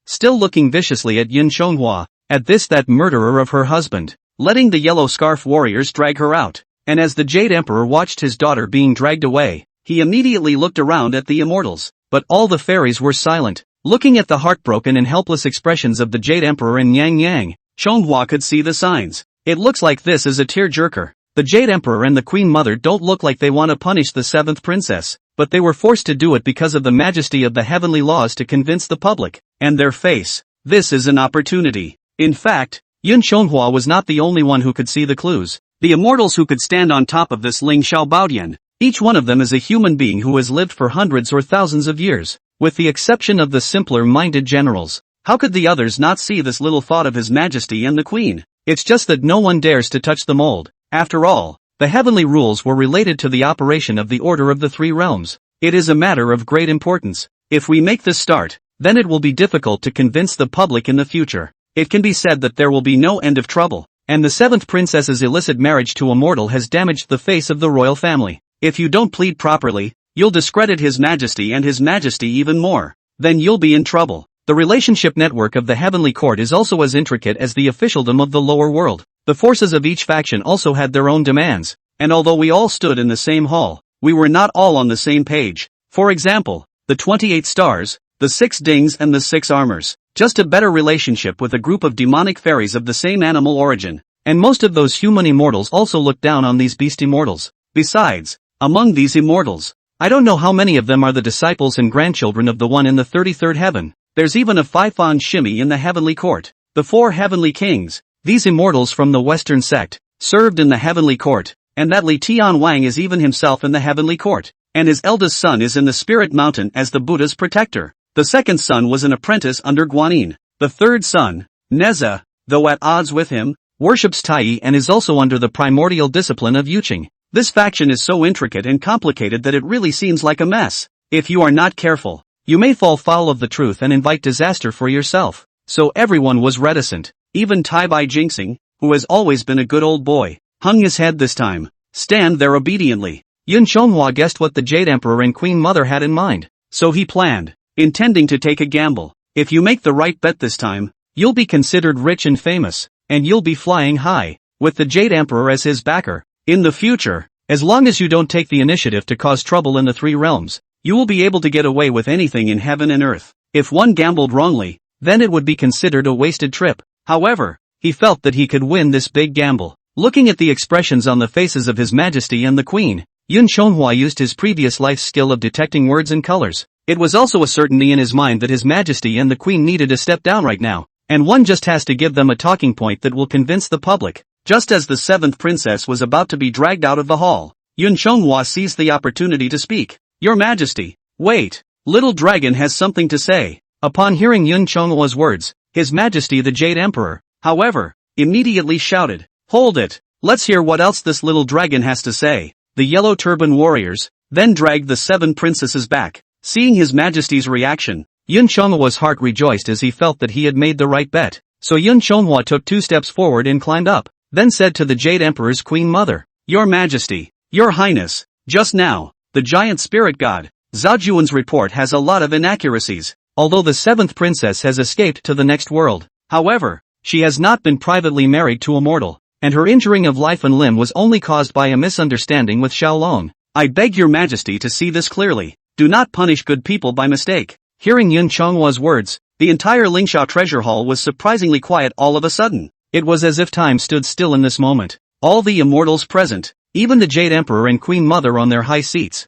Still looking viciously at Yun Chonghua, at this that murderer of her husband, letting the yellow scarf warriors drag her out. And as the Jade Emperor watched his daughter being dragged away, he immediately looked around at the immortals, but all the fairies were silent. Looking at the heartbroken and helpless expressions of the Jade Emperor and Yang Yang, Chonghua could see the signs. It looks like this is a tearjerker. The Jade Emperor and the Queen Mother don't look like they want to punish the seventh princess, but they were forced to do it because of the majesty of the heavenly laws to convince the public, and their face. This is an opportunity. In fact, Yun Chonghua was not the only one who could see the clues. The immortals who could stand on top of this Ling Xiao Baodian, each one of them is a human being who has lived for hundreds or thousands of years, with the exception of the simpler-minded generals. How could the others not see this little thought of His Majesty and the Queen? It's just that no one dares to touch the mold. After all, the heavenly rules were related to the operation of the Order of the Three Realms. It is a matter of great importance. If we make this start, then it will be difficult to convince the public in the future. It can be said that there will be no end of trouble. And the seventh princess's illicit marriage to a mortal has damaged the face of the royal family. If you don't plead properly, you'll discredit His Majesty and His Majesty even more. Then you'll be in trouble. The relationship network of the heavenly court is also as intricate as the officialdom of the lower world. The forces of each faction also had their own demands, and although we all stood in the same hall, we were not all on the same page. For example, the 28 stars, the 6 dings and the 6 armors. Just a better relationship with a group of demonic fairies of the same animal origin. And most of those human immortals also look down on these beast immortals. Besides, among these immortals, I don't know how many of them are the disciples and grandchildren of the one in the 33rd heaven. There's even a Faifan shimmy in the heavenly court. The 4 heavenly kings, these immortals from the western sect, served in the heavenly court, and that Li Tian Wang is even himself in the heavenly court, and his eldest son is in the spirit mountain as the Buddha's protector. The second son was an apprentice under Guanyin. The third son, Neza, though at odds with him, worships Tai and is also under the primordial discipline of Yuqing. This faction is so intricate and complicated that it really seems like a mess. If you are not careful, you may fall foul of the truth and invite disaster for yourself. so everyone was reticent. Even Tai-Bai Jinxing, who has always been a good old boy, hung his head this time. Stand there obediently. Yun Chonghua guessed what the Jade Emperor and Queen Mother had in mind, so he planned, intending to take a gamble. If you make the right bet this time, you'll be considered rich and famous, and you'll be flying high, with the Jade Emperor as his backer. In the future, as long as you don't take the initiative to cause trouble in the three realms, you will be able to get away with anything in heaven and earth. If one gambled wrongly, then it would be considered a wasted trip. However, he felt that he could win this big gamble. Looking at the expressions on the faces of His Majesty and the Queen, Yun Chonghua used his previous life's skill of detecting words and colors. It was also a certainty in his mind that His Majesty and the Queen needed to step down right now, and one just has to give them a talking point that will convince the public. Just as the seventh princess was about to be dragged out of the hall, Yun Chonghua seized the opportunity to speak. Your Majesty, wait, little dragon has something to say. Upon hearing Yun Chonghua's words, His Majesty the Jade Emperor, however, immediately shouted, hold it, let's hear what else this little dragon has to say. The yellow turban warriors then dragged the seven princesses back. Seeing His Majesty's reaction, Yun Chonghua's heart rejoiced as he felt that he had made the right bet. So Yun Chonghua took 2 steps forward and climbed up, then said to the Jade Emperor's Queen Mother, Your Majesty, Your Highness, just now, the giant spirit god, Zhaojuan's report has a lot of inaccuracies. Although the 7th princess has escaped to the next world, however, she has not been privately married to a mortal, and her injuring of life and limb was only caused by a misunderstanding with Xiaolong. I beg Your Majesty to see this clearly. Do not punish good people by mistake. Hearing Yun Chonghua's words, the entire Lingsha treasure hall was surprisingly quiet all of a sudden. It was as if time stood still in this moment. All the immortals present, even the Jade Emperor and Queen Mother on their high seats,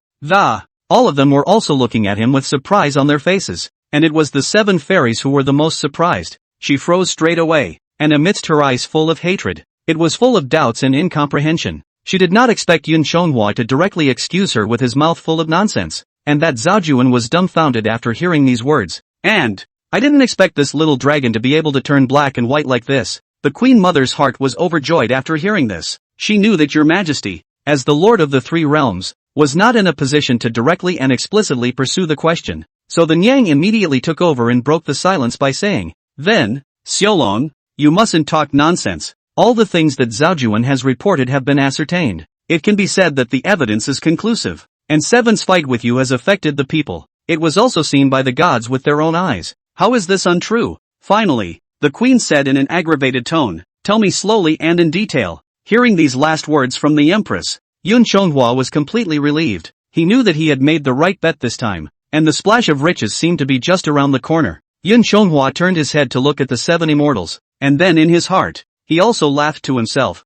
all of them were also looking at him with surprise on their faces. And it was the 7 fairies who were the most surprised. She froze straight away, and amidst her eyes full of hatred, it was full of doubts and incomprehension. She did not expect Yun Chonghua to directly excuse her with his mouth full of nonsense, and that Zhaojuan was dumbfounded after hearing these words. And, I didn't expect this little dragon to be able to turn black and white like this. The Queen Mother's heart was overjoyed after hearing this. She knew that Your Majesty, as the Lord of the Three Realms, was not in a position to directly and explicitly pursue the question. So the Nyang immediately took over and broke the silence by saying, Then, Xiaolong, you mustn't talk nonsense. All the things that Zhaojuan has reported have been ascertained. It can be said that the evidence is conclusive, and Seven's fight with you has affected the people. It was also seen by the gods with their own eyes. How is this untrue? Finally, the Queen said in an aggravated tone, Tell me slowly and in detail. Hearing these last words from the Empress, Yun Chonghua was completely relieved. He knew that he had made the right bet this time, and the splash of riches seemed to be just around the corner. Yun Chonghua turned his head to look at the 7 immortals, and then in his heart, he also laughed to himself.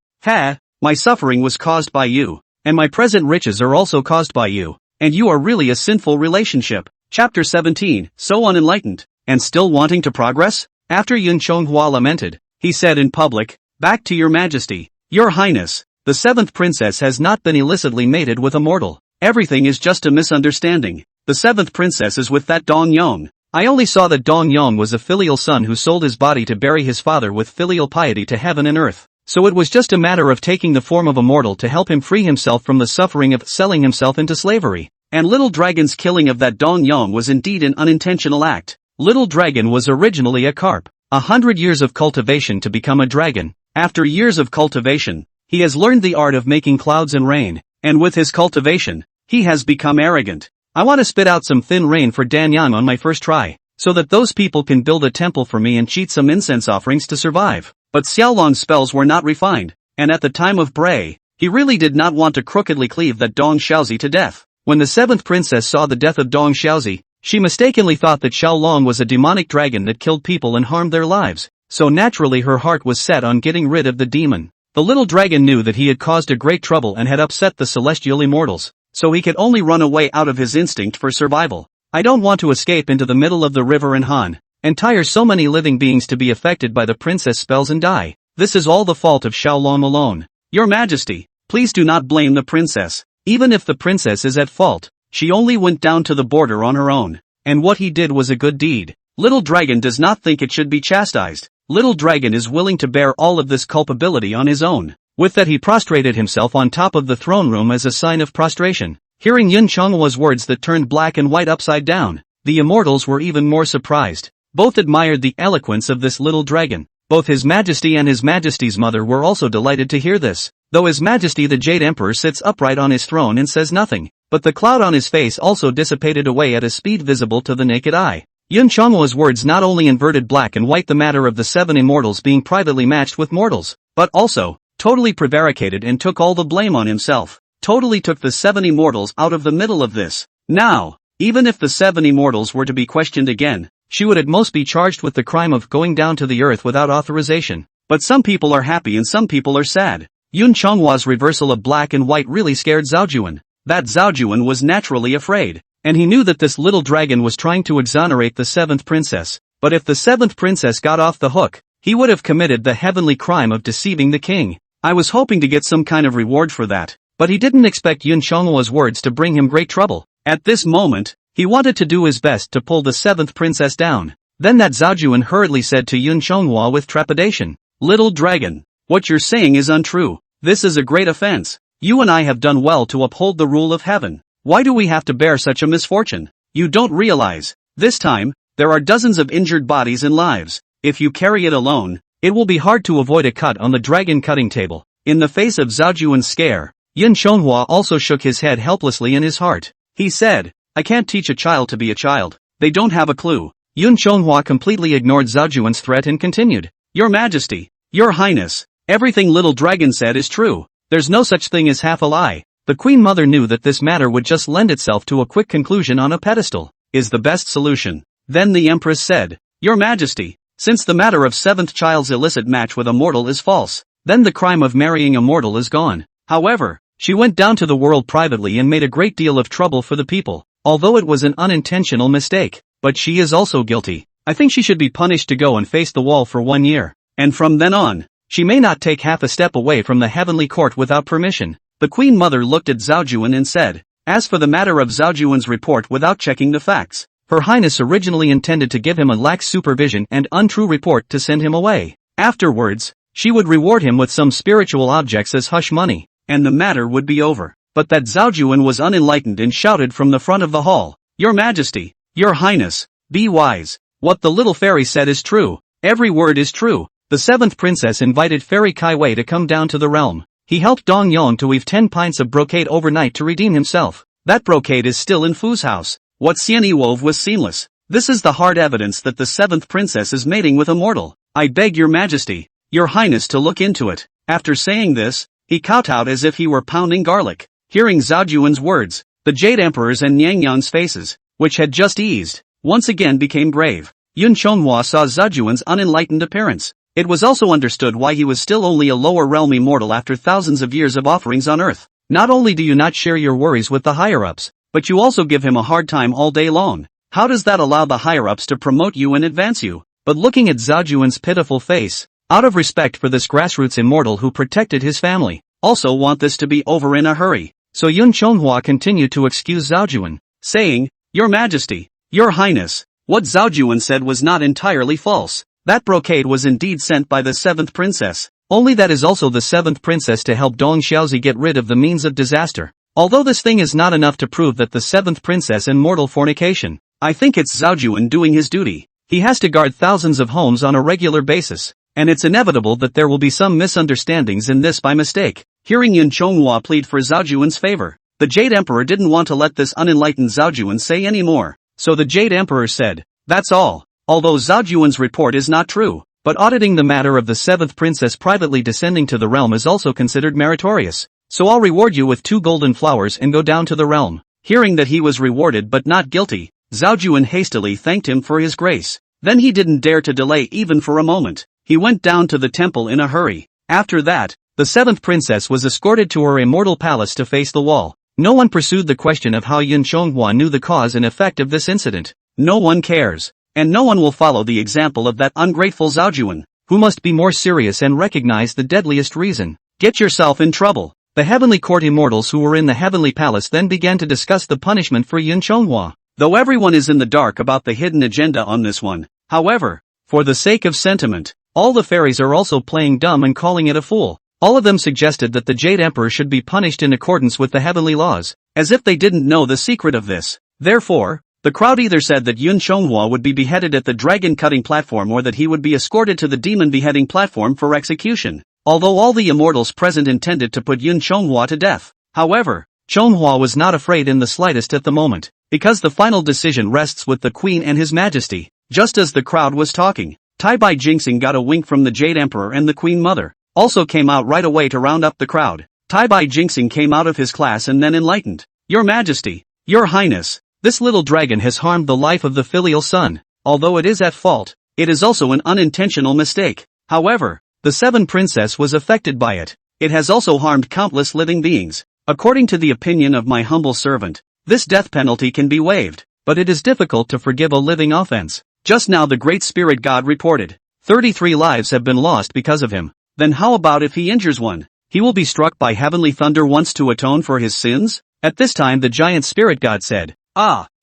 My suffering was caused by you, and my present riches are also caused by you, and you are really a sinful relationship. Chapter 17, so unenlightened, and still wanting to progress? After Yun Chonghua lamented, he said in public, Back to Your Majesty, Your Highness, the 7th princess has not been illicitly mated with a mortal. Everything is just a misunderstanding. The 7th princess is with that Dong Yong. I only saw that Dong Yong was a filial son who sold his body to bury his father with filial piety to heaven and earth. So it was just a matter of taking the form of a mortal to help him free himself from the suffering of selling himself into slavery. And Little Dragon's killing of that Dong Yong was indeed an unintentional act. Little Dragon was originally a carp. 100 years of cultivation to become a dragon. After years of cultivation, he has learned the art of making clouds and rain, and with his cultivation, he has become arrogant. I want to spit out some thin rain for Danyang on my first try, so that those people can build a temple for me and cheat some incense offerings to survive. But Xiaolong's spells were not refined, and at the time of Bray, he really did not want to crookedly cleave that Dong Xiaozi to death. When the 7th princess saw the death of Dong Xiaozi, she mistakenly thought that Xiaolong was a demonic dragon that killed people and harmed their lives, so naturally her heart was set on getting rid of the demon. The little dragon knew that he had caused a great trouble and had upset the celestial immortals, so he could only run away out of his instinct for survival. I don't want to escape into the middle of the river in Han, and tire so many living beings to be affected by the princess spells and die. This is all the fault of Xiaolong alone. Your Majesty, please do not blame the princess. Even if the princess is at fault, she only went down to the border on her own, and what he did was a good deed. Little Dragon does not think it should be chastised. Little Dragon is willing to bear all of this culpability on his own. With that he prostrated himself on top of the throne room as a sign of prostration. Hearing Yun Chonghua's words that turned black and white upside down, the immortals were even more surprised. Both admired the eloquence of this little dragon. Both His Majesty and His Majesty's mother were also delighted to hear this. Though His Majesty the Jade Emperor sits upright on his throne and says nothing, but the cloud on his face also dissipated away at a speed visible to the naked eye. Yun Chonghwa's words not only inverted black and white the matter of the 7 immortals being privately matched with mortals, but also totally prevaricated and took all the blame on himself. Totally took the 7 immortals out of the middle of this. Now, even if the 7 immortals were to be questioned again, she would at most be charged with the crime of going down to the earth without authorization. But some people are happy and some people are sad. Yun Chonghwa's reversal of black and white really scared Zhao Juan. That Zhao Juan was naturally afraid, and he knew that this little dragon was trying to exonerate the 7th princess. But if the 7th princess got off the hook, he would have committed the heavenly crime of deceiving the king. I was hoping to get some kind of reward for that, but he didn't expect Yun Chonghwa's words to bring him great trouble. At this moment, he wanted to do his best to pull the 7th princess down. Then that Zhao Juan hurriedly said to Yun Chonghwa with trepidation, "Little dragon, what you're saying is untrue. This is a great offense. You and I have done well to uphold the rule of heaven. Why do we have to bear such a misfortune? You don't realize, this time, there are dozens of injured bodies and lives. If you carry it alone, it will be hard to avoid a cut on the dragon cutting table." In the face of Zhao Juan's scare, Yun Chonghwa also shook his head helplessly in his heart. He said, "I can't teach a child to be a child. They don't have a clue." Yun Chonghwa completely ignored Zhao Juan's threat and continued, "Your Majesty, Your Highness, everything Little Dragon said is true. There's no such thing as half a lie." The Queen Mother knew that this matter would just lend itself to a quick conclusion on a pedestal. Is the best solution. Then the Empress said, "Your Majesty, since the matter of 7th child's illicit match with a mortal is false, then the crime of marrying a mortal is gone. However, she went down to the world privately and made a great deal of trouble for the people, although it was an unintentional mistake. But she is also guilty. I think she should be punished to go and face the wall for 1 year. And from then on, she may not take half a step away from the heavenly court without permission." The Queen Mother looked at Zhao Juan and said, "As for the matter of Zhao Juan's report without checking the facts, Her Highness originally intended to give him a lax supervision and untrue report to send him away. Afterwards, she would reward him with some spiritual objects as hush money, and the matter would be over." But that Zhao Juan was unenlightened and shouted from the front of the hall, "Your Majesty, Your Highness, be wise. What the little fairy said is true. Every word is true." The 7th princess invited Fairy Kai Wei to come down to the realm. He helped Dong Yong to weave 10 pints of brocade overnight to redeem himself. That brocade is still in Fu's house. What Xian Yi wove was seamless. This is the hard evidence that the 7th princess is mating with a mortal. I beg Your Majesty, Your Highness to look into it. After saying this, he kowtowed as if he were pounding garlic. Hearing Zhao Juan's words, the Jade Emperor's and Niang Yan's faces, which had just eased, once again became grave. Yun Chonghwa saw Zhao Juan's unenlightened appearance. It was also understood why he was still only a lower realm immortal after thousands of years of offerings on earth. Not only do you not share your worries with the higher-ups, but you also give him a hard time all day long. How does that allow the higher-ups to promote you and advance you? But looking at Zhao Juan's pitiful face, out of respect for this grassroots immortal who protected his family, also want this to be over in a hurry. So Yun Chonghwa continued to excuse Zhao Juan, saying, "Your Majesty, Your Highness, what Zhao Juan said was not entirely false. That brocade was indeed sent by the 7th princess. Only that is also the 7th princess to help Dong Xiaozi get rid of the means of disaster. Although this thing is not enough to prove that the 7th princess and mortal fornication, I think it's Zhao Juan doing his duty. He has to guard thousands of homes on a regular basis, and it's inevitable that there will be some misunderstandings in this by mistake." Hearing Yun Chonghwa plead for Zhao Juan's favor, the Jade Emperor didn't want to let this unenlightened Zhao Juan say any more. So the Jade Emperor said, "That's all. Although Zhao Juan's report is not true, but auditing the matter of the 7th princess privately descending to the realm is also considered meritorious. So I'll reward you with 2 golden flowers and go down to the realm." Hearing that he was rewarded but not guilty, Zhao Juan hastily thanked him for his grace. Then he didn't dare to delay even for a moment. He went down to the temple in a hurry. After that, the 7th princess was escorted to her immortal palace to face the wall. No one pursued the question of how Yun Chonghwa knew the cause and effect of this incident. No one cares. And no one will follow the example of that ungrateful Zhao Juan, who must be more serious and recognize the deadliest reason. Get yourself in trouble. The heavenly court immortals who were in the heavenly palace then began to discuss the punishment for Yun Chonghwa. Though everyone is in the dark about the hidden agenda on this one, however, for the sake of sentiment, all the fairies are also playing dumb and calling it a fool. All of them suggested that the Jade Emperor should be punished in accordance with the heavenly laws, as if they didn't know the secret of this. Therefore, The crowd either said that Yun Chonghua would be beheaded at the dragon-cutting platform or that he would be escorted to the demon-beheading platform for execution, although all the immortals present intended to put Yun Chonghua to death. However, Chonghua was not afraid in the slightest at the moment, because the final decision rests with the Queen and His Majesty. Just as the crowd was talking, Tai Bai Jingxing got a wink from the Jade Emperor, and the Queen Mother also came out right away to round up the crowd. Tai Bai Jingxing came out of his class and then enlightened. Your Majesty, Your Highness, this little dragon has harmed the life of the filial son. Although it is at fault, it is also an unintentional mistake. However, the Seven Princess was affected by it. It has also harmed countless living beings. According to the opinion of my humble servant, this death penalty can be waived, but it is difficult to forgive a living offense. Just now the Great Spirit God reported, 33 lives have been lost because of him. Then how about if he injures one? He will be struck by heavenly thunder once to atone for his sins? At this time the giant spirit god said,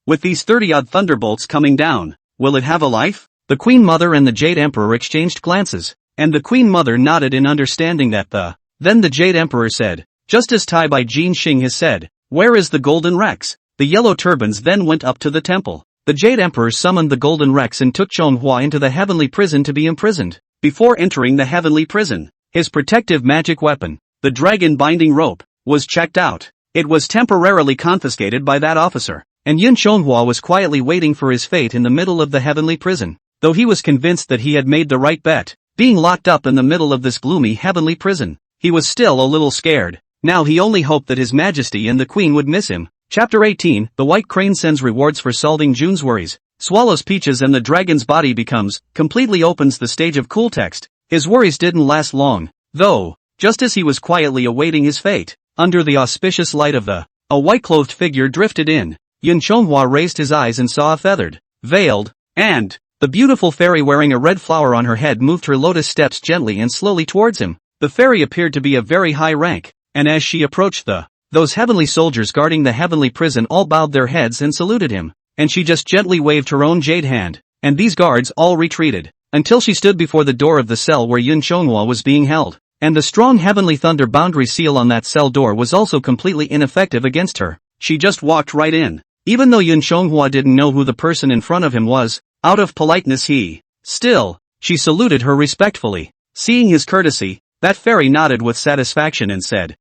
with these 30-odd thunderbolts coming down, will it have a life? The Queen Mother and the Jade Emperor exchanged glances, and the Queen Mother nodded in understanding that Then the Jade Emperor said, just as Tai Bai Jingxing has said, where is the Golden Rex? The yellow turbans then went up to the temple. The Jade Emperor summoned the Golden Rex and took Chonghua into the heavenly prison to be imprisoned. Before entering the heavenly prison, his protective magic weapon, the dragon binding rope, was checked out. It was temporarily confiscated by that officer, and Yun Chonghua was quietly waiting for his fate in the middle of the heavenly prison. Though he was convinced that he had made the right bet, being locked up in the middle of this gloomy heavenly prison, he was still a little scared. Now he only hoped that His Majesty and the Queen would miss him. Chapter 18, The White Crane sends rewards for solving Jun's worries. Swallows peaches and the dragon's body becomes, completely opens the stage of cool text. His worries didn't last long, though, just as he was quietly awaiting his fate, under the auspicious light of a white-clothed figure drifted in. Yun Chonghua raised his eyes and saw a feathered, veiled, and the beautiful fairy wearing a red flower on her head moved her lotus steps gently and slowly towards him. The fairy appeared to be of very high rank, and as she approached those heavenly soldiers guarding the heavenly prison all bowed their heads and saluted him, and she just gently waved her own jade hand, and these guards all retreated, until she stood before the door of the cell where Yun Chonghua was being held, and the strong heavenly thunder boundary seal on that cell door was also completely ineffective against her. She just walked right in. Even though Yun Chonghua didn't know who the person in front of him was, out of politeness she saluted her respectfully. Seeing his courtesy, that fairy nodded with satisfaction and said,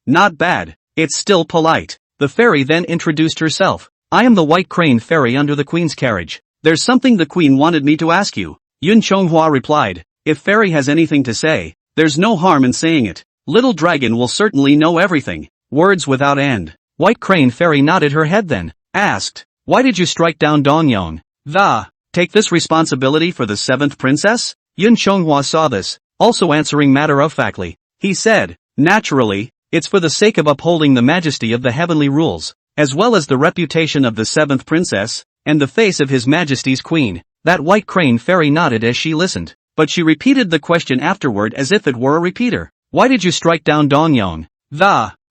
not bad, it's still polite. The fairy then introduced herself. I am the White Crane Fairy under the Queen's carriage. There's something the Queen wanted me to ask you. Yun Chonghua replied, if fairy has anything to say, there's no harm in saying it. Little dragon will certainly know everything. Words without end. White Crane Fairy nodded her head then, asked, why did you strike down Dongyong? Take this responsibility for the 7th princess? Yun Chonghua saw this, also answering matter-of-factly. He said, naturally, it's for the sake of upholding the majesty of the heavenly rules, as well as the reputation of the 7th princess, and the face of His Majesty's Queen. That White Crane Fairy nodded as she listened, but she repeated the question afterward as if it were a repeater. Why did you strike down Dongyong?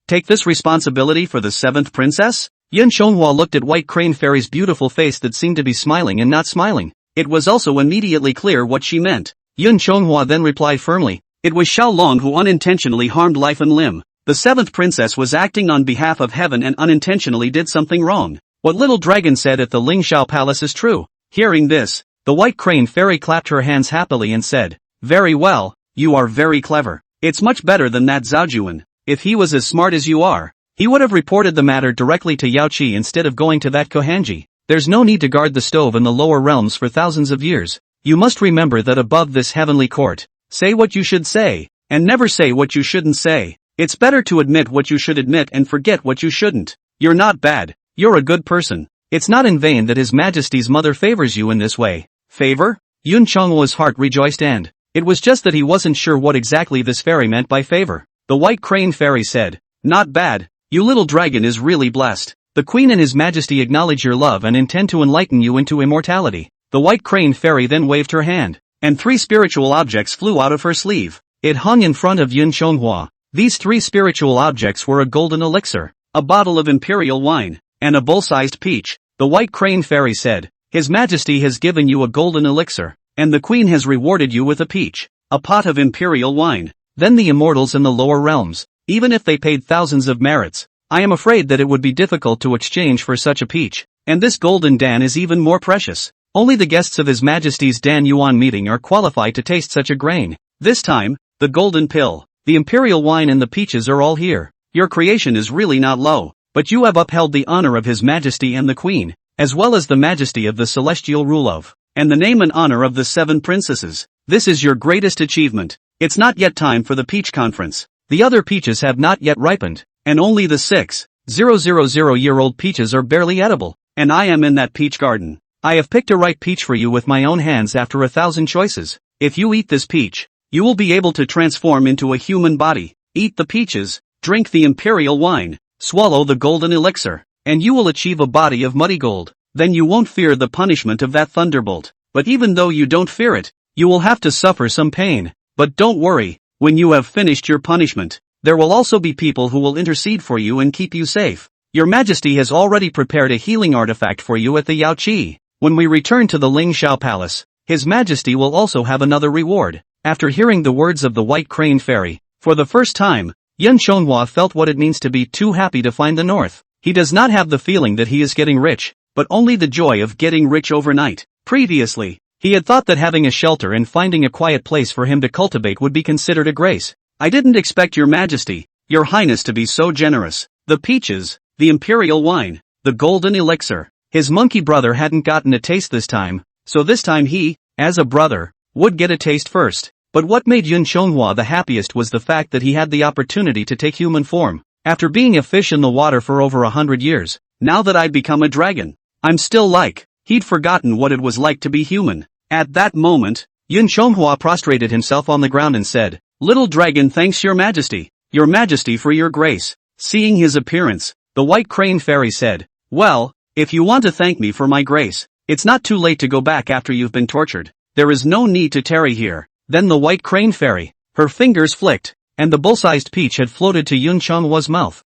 Take this responsibility for the 7th princess? Yun Chonghua looked at White Crane Fairy's beautiful face that seemed to be smiling and not smiling. It was also immediately clear what she meant. Yun Chonghua then replied firmly, it was Xiao Long who unintentionally harmed life and limb. The 7th princess was acting on behalf of heaven and unintentionally did something wrong. What little dragon said at the Lingxiao Palace is true. Hearing this, the White Crane Fairy clapped her hands happily and said, very well, you are very clever. It's much better than that Zhaojuan. If he was as smart as you are, he would have reported the matter directly to Yao Qi instead of going to that Kohanji. There's no need to guard the stove in the lower realms for thousands of years. You must remember that above this heavenly court, say what you should say, and never say what you shouldn't say. It's better to admit what you should admit and forget what you shouldn't. You're not bad, you're a good person. It's not in vain that His Majesty's mother favors you in this way. Favor? Yun Chonghua's heart rejoiced and it was just that he wasn't sure what exactly this fairy meant by favor. The White Crane Fairy said, not bad, you little dragon is really blessed. The Queen and His Majesty acknowledge your love and intend to enlighten you into immortality. The White Crane Fairy then waved her hand, and 3 spiritual objects flew out of her sleeve. It hung in front of Yun Chonghua. These 3 spiritual objects were a golden elixir, a bottle of imperial wine, and a bull-sized peach. The White Crane Fairy said, His Majesty has given you a golden elixir, and the Queen has rewarded you with a peach, a pot of imperial wine. Then the immortals in the lower realms, even if they paid thousands of merits, I am afraid that it would be difficult to exchange for such a peach. And this golden dan is even more precious. Only the guests of His Majesty's Dan Yuan meeting are qualified to taste such a grain. This time, the golden pill, the imperial wine and the peaches are all here. Your creation is really not low, but you have upheld the honor of His Majesty and the Queen, as well as the majesty of the celestial rule of, and the name and honor of the 7 princesses. This is your greatest achievement. It's not yet time for the peach conference. The other peaches have not yet ripened, and only the 6,000-year-old peaches are barely edible, and I am in that peach garden. I have picked a ripe peach for you with my own hands after 1,000 choices. If you eat this peach, you will be able to transform into a human body. Eat the peaches, drink the imperial wine, swallow the golden elixir, and you will achieve a body of muddy gold. Then you won't fear the punishment of that thunderbolt. But even though you don't fear it, you will have to suffer some pain. But don't worry, when you have finished your punishment, there will also be people who will intercede for you and keep you safe. Your Majesty has already prepared a healing artifact for you at the Yao Qi. When we return to the Ling Shao Palace, His Majesty will also have another reward. After hearing the words of the White Crane Fairy, for the first time, Yun Shonghua felt what it means to be too happy to find the north. He does not have the feeling that he is getting rich, but only the joy of getting rich overnight. Previously, he had thought that having a shelter and finding a quiet place for him to cultivate would be considered a grace. I didn't expect Your Majesty, Your Highness to be so generous. The peaches, the imperial wine, the golden elixir. His monkey brother hadn't gotten a taste this time, so this time he, as a brother, would get a taste first. But what made Yun Shonghua the happiest was the fact that he had the opportunity to take human form. After being a fish in the water for over 100 years, now that I'd become a dragon, I'm still like, he'd forgotten what it was like to be human. At that moment, Yun Shonghua prostrated himself on the ground and said, "Little dragon, thanks Your Majesty for your grace." Seeing his appearance, the White Crane Fairy said, "Well, if you want to thank me for my grace, it's not too late to go back after you've been tortured. There is no need to tarry here." Then the White Crane Fairy, her fingers flicked, and the bull-sized peach had floated to Yun Shonghua's mouth.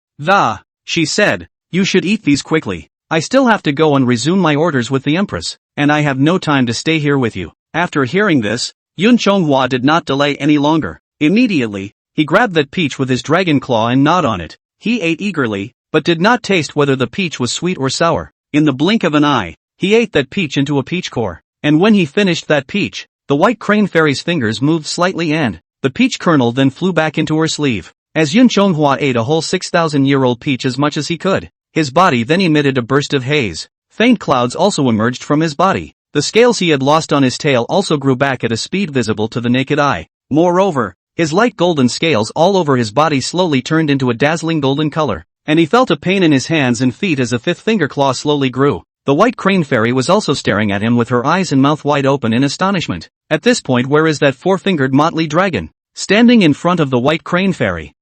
She said, "You should eat these quickly. I still have to go and resume my orders with the Empress, and I have no time to stay here with you." After hearing this, Yun Shonghua did not delay any longer. Immediately, he grabbed that peach with his dragon claw and gnawed on it. He ate eagerly, but did not taste whether the peach was sweet or sour. In the blink of an eye, he ate that peach into a peach core. And when he finished that peach, the White Crane Fairy's fingers moved slightly and the peach kernel then flew back into her sleeve. As Yun Shonghua ate a whole 6,000-year-old peach as much as he could, his body then emitted a burst of haze. Faint clouds also emerged from his body. The scales he had lost on his tail also grew back at a speed visible to the naked eye. Moreover, his light golden scales all over his body slowly turned into a dazzling golden color, and he felt a pain in his hands and feet as a fifth finger claw slowly grew. The White Crane Fairy was also staring at him with her eyes and mouth wide open in astonishment. At this point, where is that four-fingered motley dragon? Standing in front of the White Crane Fairy.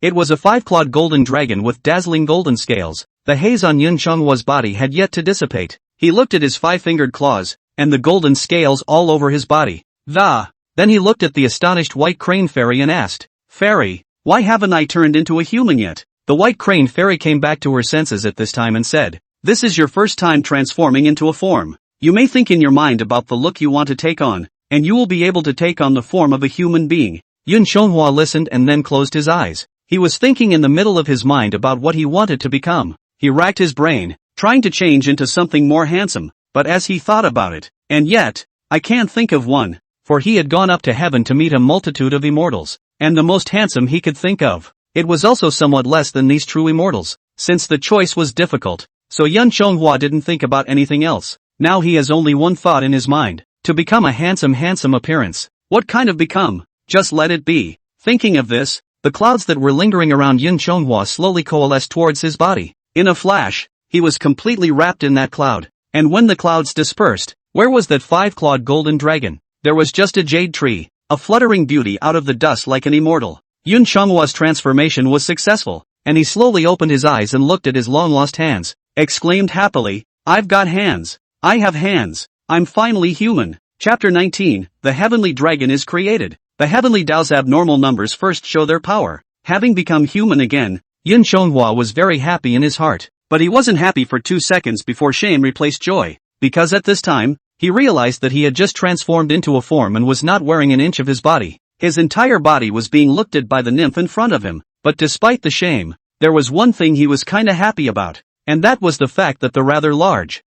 It was a 5-clawed golden dragon with dazzling golden scales. The haze on Yun Shonghua's body had yet to dissipate. He looked at his 5-fingered claws, and the golden scales all over his body. Then he looked at the astonished White Crane Fairy and asked, "Fairy, why haven't I turned into a human yet?" The White Crane Fairy came back to her senses at this time and said, "This is your first time transforming into a form. You may think in your mind about the look you want to take on, and you will be able to take on the form of a human being." Yun Shonghua listened and then closed his eyes. He was thinking in the middle of his mind about what he wanted to become. He racked his brain, trying to change into something more handsome, but as he thought about it, and yet, I can't think of one, for he had gone up to heaven to meet a multitude of immortals, and the most handsome he could think of, it was also somewhat less than these true immortals. Since the choice was difficult, so Yun Shonghua didn't think about anything else. Now he has only one thought in his mind, to become a handsome appearance. What kind of become? Just let it be. Thinking of this, the clouds that were lingering around Yun Shonghua slowly coalesced towards his body. In a flash, he was completely wrapped in that cloud. And when the clouds dispersed, where was that 5-clawed golden dragon? There was just a jade tree, a fluttering beauty out of the dust like an immortal. Yun Shonghua's transformation was successful, and he slowly opened his eyes and looked at his long-lost hands, exclaimed happily, "I've got hands. I have hands. I'm finally human." Chapter 19, The Heavenly Dragon is Created. The Heavenly Dao's abnormal numbers first show their power. Having become human again, Yun Shonghua was very happy in his heart. But he wasn't happy for 2 seconds before shame replaced joy, because at this time, he realized that he had just transformed into a form and was not wearing an inch of his body. His entire body was being looked at by the nymph in front of him, but despite the shame, there was one thing he was kinda happy about. and that was the fact that the rather large,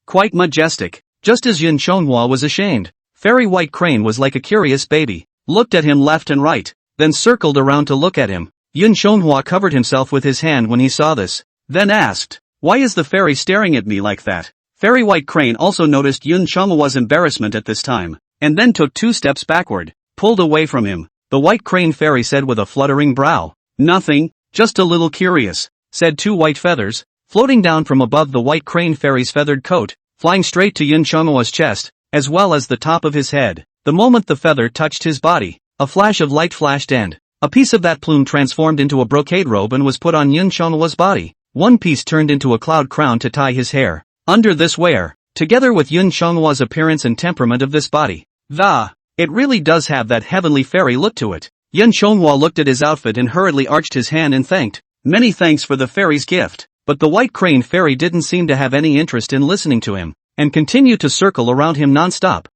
quite majestic, just as Yun Chonghua was ashamed, fairy white crane was like a curious baby, looked at him left and right, then circled around to look at him. Yun Chonghua covered himself with his hand when he saw this, then asked, "Why is the fairy staring at me like that?" Fairy white crane also noticed Yun Chonghua's embarrassment at this time, and then took 2 steps backward, pulled away from him. The white crane fairy said with a fluttering brow, "Nothing, just a little curious," said 2 white feathers, floating down from above the white crane fairy's feathered coat, flying straight to Yun Chonghua's chest, as well as the top of his head. The moment the feather touched his body, a flash of light flashed and a piece of that plume transformed into a brocade robe and was put on Yun Chonghua's body. One piece turned into a cloud crown to tie his hair. Under this wear, together with Yun Chonghua's appearance and temperament of this body, it really does have that heavenly fairy look to it. Yun Chonghua looked at his outfit and hurriedly arched his hand and thanked. Many thanks for the fairy's gift. But the white crane fairy didn't seem to have any interest in listening to him, and continued to circle around him non-stop.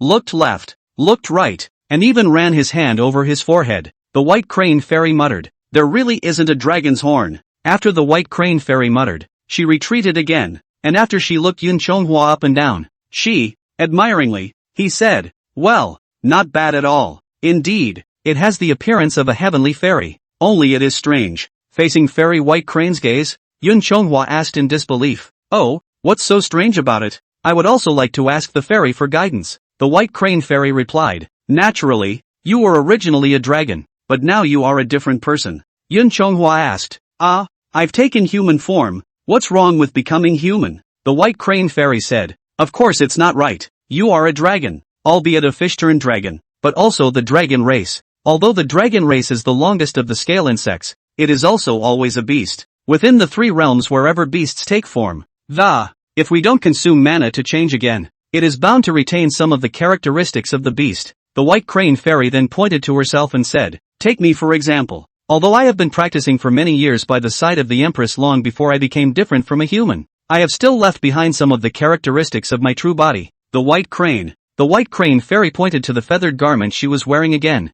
Looked left, looked right, and even ran his hand over his forehead. The white crane fairy muttered, "There really isn't a dragon's horn." After the white crane fairy muttered, she retreated again, and after she looked Yun Chonghua up and down, she, admiringly, he said, "Well, not bad at all. Indeed, it has the appearance of a heavenly fairy, only it is strange." Facing fairy white crane's gaze, Yun Chonghua asked in disbelief, "Oh, what's so strange about it? I would also like to ask the fairy for guidance." The white crane fairy replied, "Naturally, you were originally a dragon, but now you are a different person." Yun Chonghua asked, "I've taken human form, what's wrong with becoming human?" The white crane fairy said, "Of course it's not right. You are a dragon, albeit a fish-turned dragon, but also the dragon race. Although the dragon race is the longest of the scale insects, it is also always a beast. Within the 3 realms wherever beasts take form, if we don't consume mana to change again, it is bound to retain some of the characteristics of the beast." The white crane fairy then pointed to herself and said, "Take me for example. Although I have been practicing for many years by the side of the Empress long before I became different from a human, I have still left behind some of the characteristics of my true body." The white crane fairy pointed to the feathered garment she was wearing again.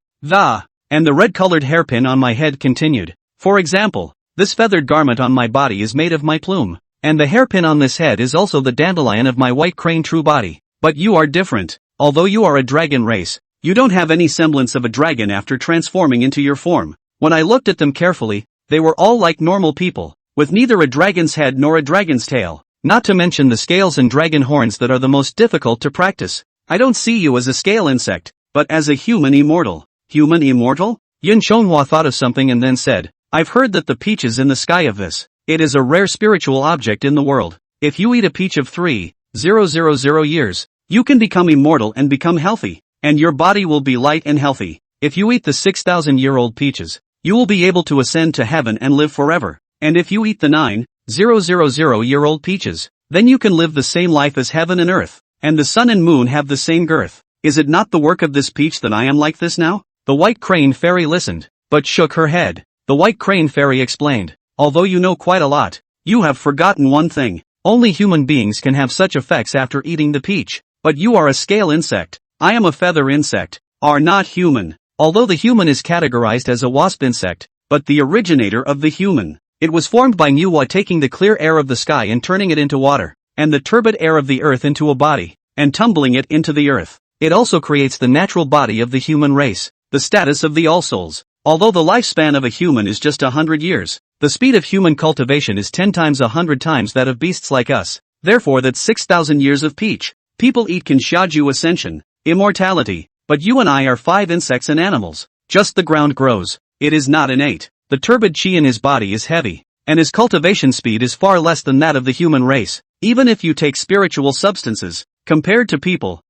And the red-colored hairpin on my head continued. "For example, this feathered garment on my body is made of my plume, and the hairpin on this head is also the dandelion of my white crane true body. But you are different. Although you are a dragon race, you don't have any semblance of a dragon after transforming into your form." When I looked at them carefully, they were all like normal people, with neither a dragon's head nor a dragon's tail, not to mention the scales and dragon horns that are the most difficult to practice. "I don't see you as a scale insect, but as a human immortal." "Human immortal?" Yun Chonghua thought of something and then said, "I've heard that the peaches in the sky of this, it is a rare spiritual object in the world. If you eat a peach of 3,000 years, you can become immortal and become healthy, and your body will be light and healthy. If you eat the 6,000-year-old peaches, you will be able to ascend to heaven and live forever. And if you eat the 9,000-year-old peaches, then you can live the same life as heaven and earth, and the sun and moon have the same girth. Is it not the work of this peach that I am like this now?" The white crane fairy listened, but shook her head. The white crane fairy explained, "Although you know quite a lot, you have forgotten one thing. Only human beings can have such effects after eating the peach. But you are a scale insect. I am a feather insect, are not human. Although the human is categorized as a wasp insect, but the originator of the human. It was formed by manhwa taking the clear air of the sky and turning it into water, and the turbid air of the earth into a body, and tumbling it into the earth. It also creates the natural body of the human race, the status of the all-souls. Although the lifespan of a human is just 100 years, the speed of human cultivation is 10 times 100 times that of beasts like us. Therefore that 6,000 years of peach people eat can shaju ascension, immortality. But you and I are 5 insects and animals. Just the ground grows. It is not innate. The turbid chi in his body is heavy, and his cultivation speed is far less than that of the human race. Even if you take spiritual substances, compared to people,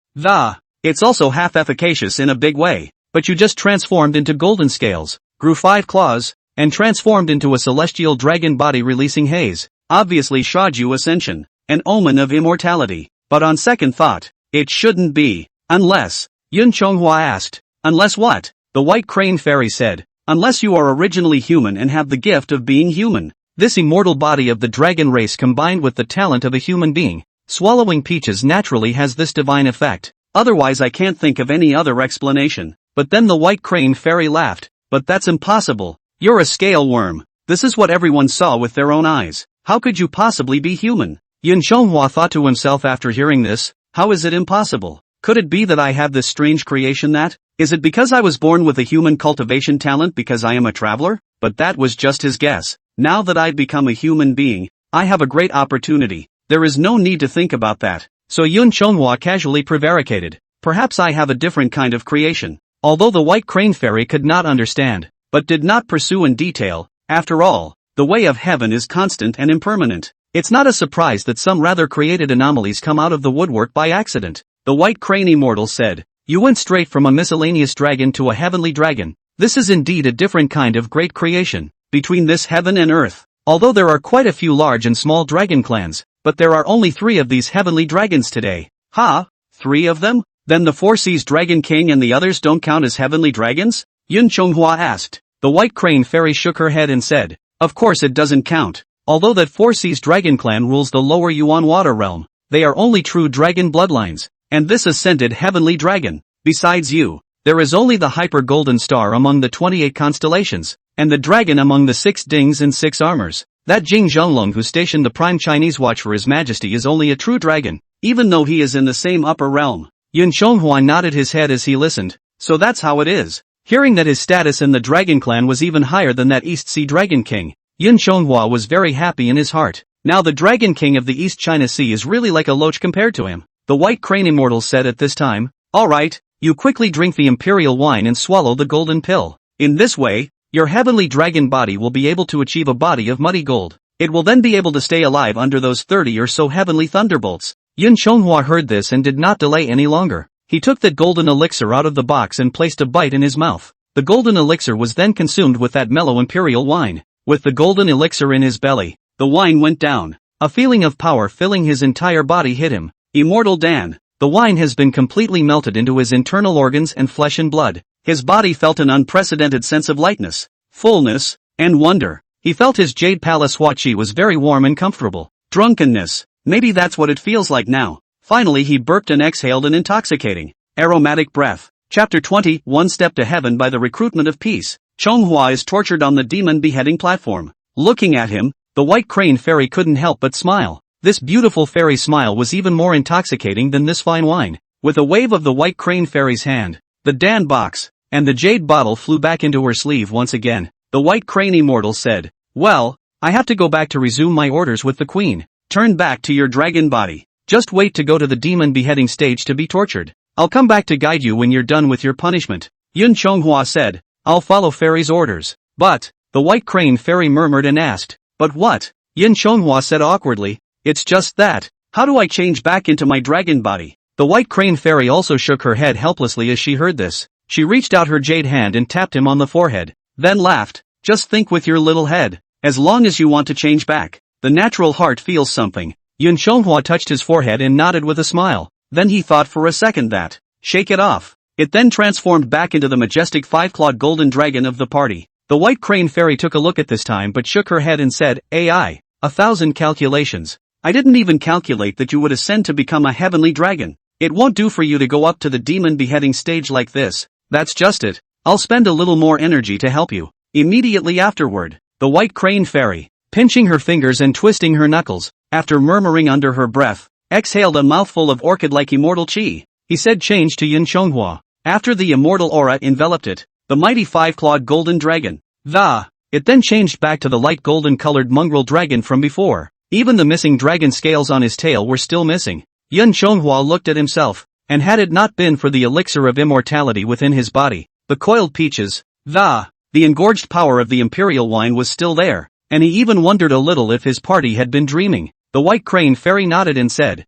it's also half efficacious in a big way. But you just transformed into golden scales, grew 5 claws, and transformed into a celestial dragon body releasing haze. Obviously shaju ascension, an omen of immortality. But on second thought, it shouldn't be. Unless, Yun Chonghua asked, "Unless what?" The white crane fairy said, "Unless you are originally human and have the gift of being human. This immortal body of the dragon race combined with the talent of a human being, swallowing peaches naturally has this divine effect. Otherwise I can't think of any other explanation." But then the white crane fairy laughed, "But that's impossible. You're a scale worm. This is what everyone saw with their own eyes. How could you possibly be human? Yin Shonghua thought to himself after hearing this, how is it impossible? Could it be that I have this strange creation that? Is it because I was born with a human cultivation talent because I am a traveler? But that was just his guess. Now that I've become a human being, I have a great opportunity. There is no need to think about that. So Yun Shonghua casually prevaricated. Perhaps I have a different kind of creation. Although the white crane fairy could not understand, but did not pursue in detail, after all, the way of heaven is constant and impermanent. It's not a surprise that some rather created anomalies come out of the woodwork by accident. The white crane immortal said, you went straight from a miscellaneous dragon to a heavenly dragon. This is indeed a different kind of great creation, between this heaven and earth. Although there are quite a few large and small dragon clans, but there are only 3 of these heavenly dragons today. Ha? 3 of them? Then the 4 Seas Dragon King and the others don't count as heavenly dragons? Yun Chonghua asked. The white crane fairy shook her head and said, of course it doesn't count. Although that 4 Seas Dragon clan rules the lower Yuan water realm, they are only true dragon bloodlines, and this ascended heavenly dragon. Besides you, there is only the hyper golden star among the 28 constellations, and the dragon among the 6 dings and 6 armors. That Jing Zhonglong who stationed the prime Chinese watch for his majesty is only a true dragon, even though he is in the same upper realm. Yun Shonghua nodded his head as he listened. So that's how it is. Hearing that his status in the dragon clan was even higher than that East Sea Dragon King, Yun Shonghua was very happy in his heart. Now the Dragon King of the East China Sea is really like a loach compared to him. The white crane immortal said at this time, alright, you quickly drink the imperial wine and swallow the golden pill. In this way, your heavenly dragon body will be able to achieve a body of muddy gold. It will then be able to stay alive under those 30 or so heavenly thunderbolts. Yun Shonghua heard this and did not delay any longer. He took that golden elixir out of the box and placed a bite in his mouth. The golden elixir was then consumed with that mellow imperial wine. With the golden elixir in his belly, the wine went down. A feeling of power filling his entire body hit him. Immortal Dan. The wine has been completely melted into his internal organs and flesh and blood. His body felt an unprecedented sense of lightness, fullness, and wonder. He felt his Jade Palace Huaqi was very warm and comfortable. Drunkenness. Maybe that's what it feels like now. Finally he burped and exhaled an intoxicating, aromatic breath. Chapter 20, One Step to Heaven by the Recruitment of Peace. Chonghua is tortured on the demon beheading platform. Looking at him, the white crane fairy couldn't help but smile. This beautiful fairy smile was even more intoxicating than this fine wine. With a wave of the white crane fairy's hand, the Dan box, and the jade bottle flew back into her sleeve once again. The white crane immortal said, well, I have to go back to resume my orders with the queen. Turn back to your dragon body. Just wait to go to the demon beheading stage to be tortured. I'll come back to guide you when you're done with your punishment. Yun Chonghua said, I'll follow fairy's orders. But, the white crane fairy murmured and asked, but what? Yun Chonghua said awkwardly, it's just that. How do I change back into my dragon body? The white crane fairy also shook her head helplessly as she heard this. She reached out her jade hand and tapped him on the forehead, then laughed. Just think with your little head. As long as you want to change back, the natural heart feels something. Yun Shonghua touched his forehead and nodded with a smile. Then he thought for a second that, shake it off. It then transformed back into the majestic 5-clawed golden dragon of the party. The white crane fairy took a look at this time but shook her head and said, AI, 1,000 calculations. I didn't even calculate that you would ascend to become a heavenly dragon. It won't do for you to go up to the demon beheading stage like this. That's just it. I'll spend a little more energy to help you. Immediately afterward, the white crane fairy, pinching her fingers and twisting her knuckles, after murmuring under her breath, exhaled a mouthful of orchid-like immortal chi. He said change to Yun Chonghua. After the immortal aura enveloped it, the mighty 5-clawed golden dragon, it then changed back to the light golden-colored mongrel dragon from before. Even the missing dragon scales on his tail were still missing. Yun Chonghua looked at himself, and had it not been for the elixir of immortality within his body, the coiled peaches, the engorged power of the imperial wine was still there, and he even wondered a little if his party had been dreaming. The white crane fairy nodded and said,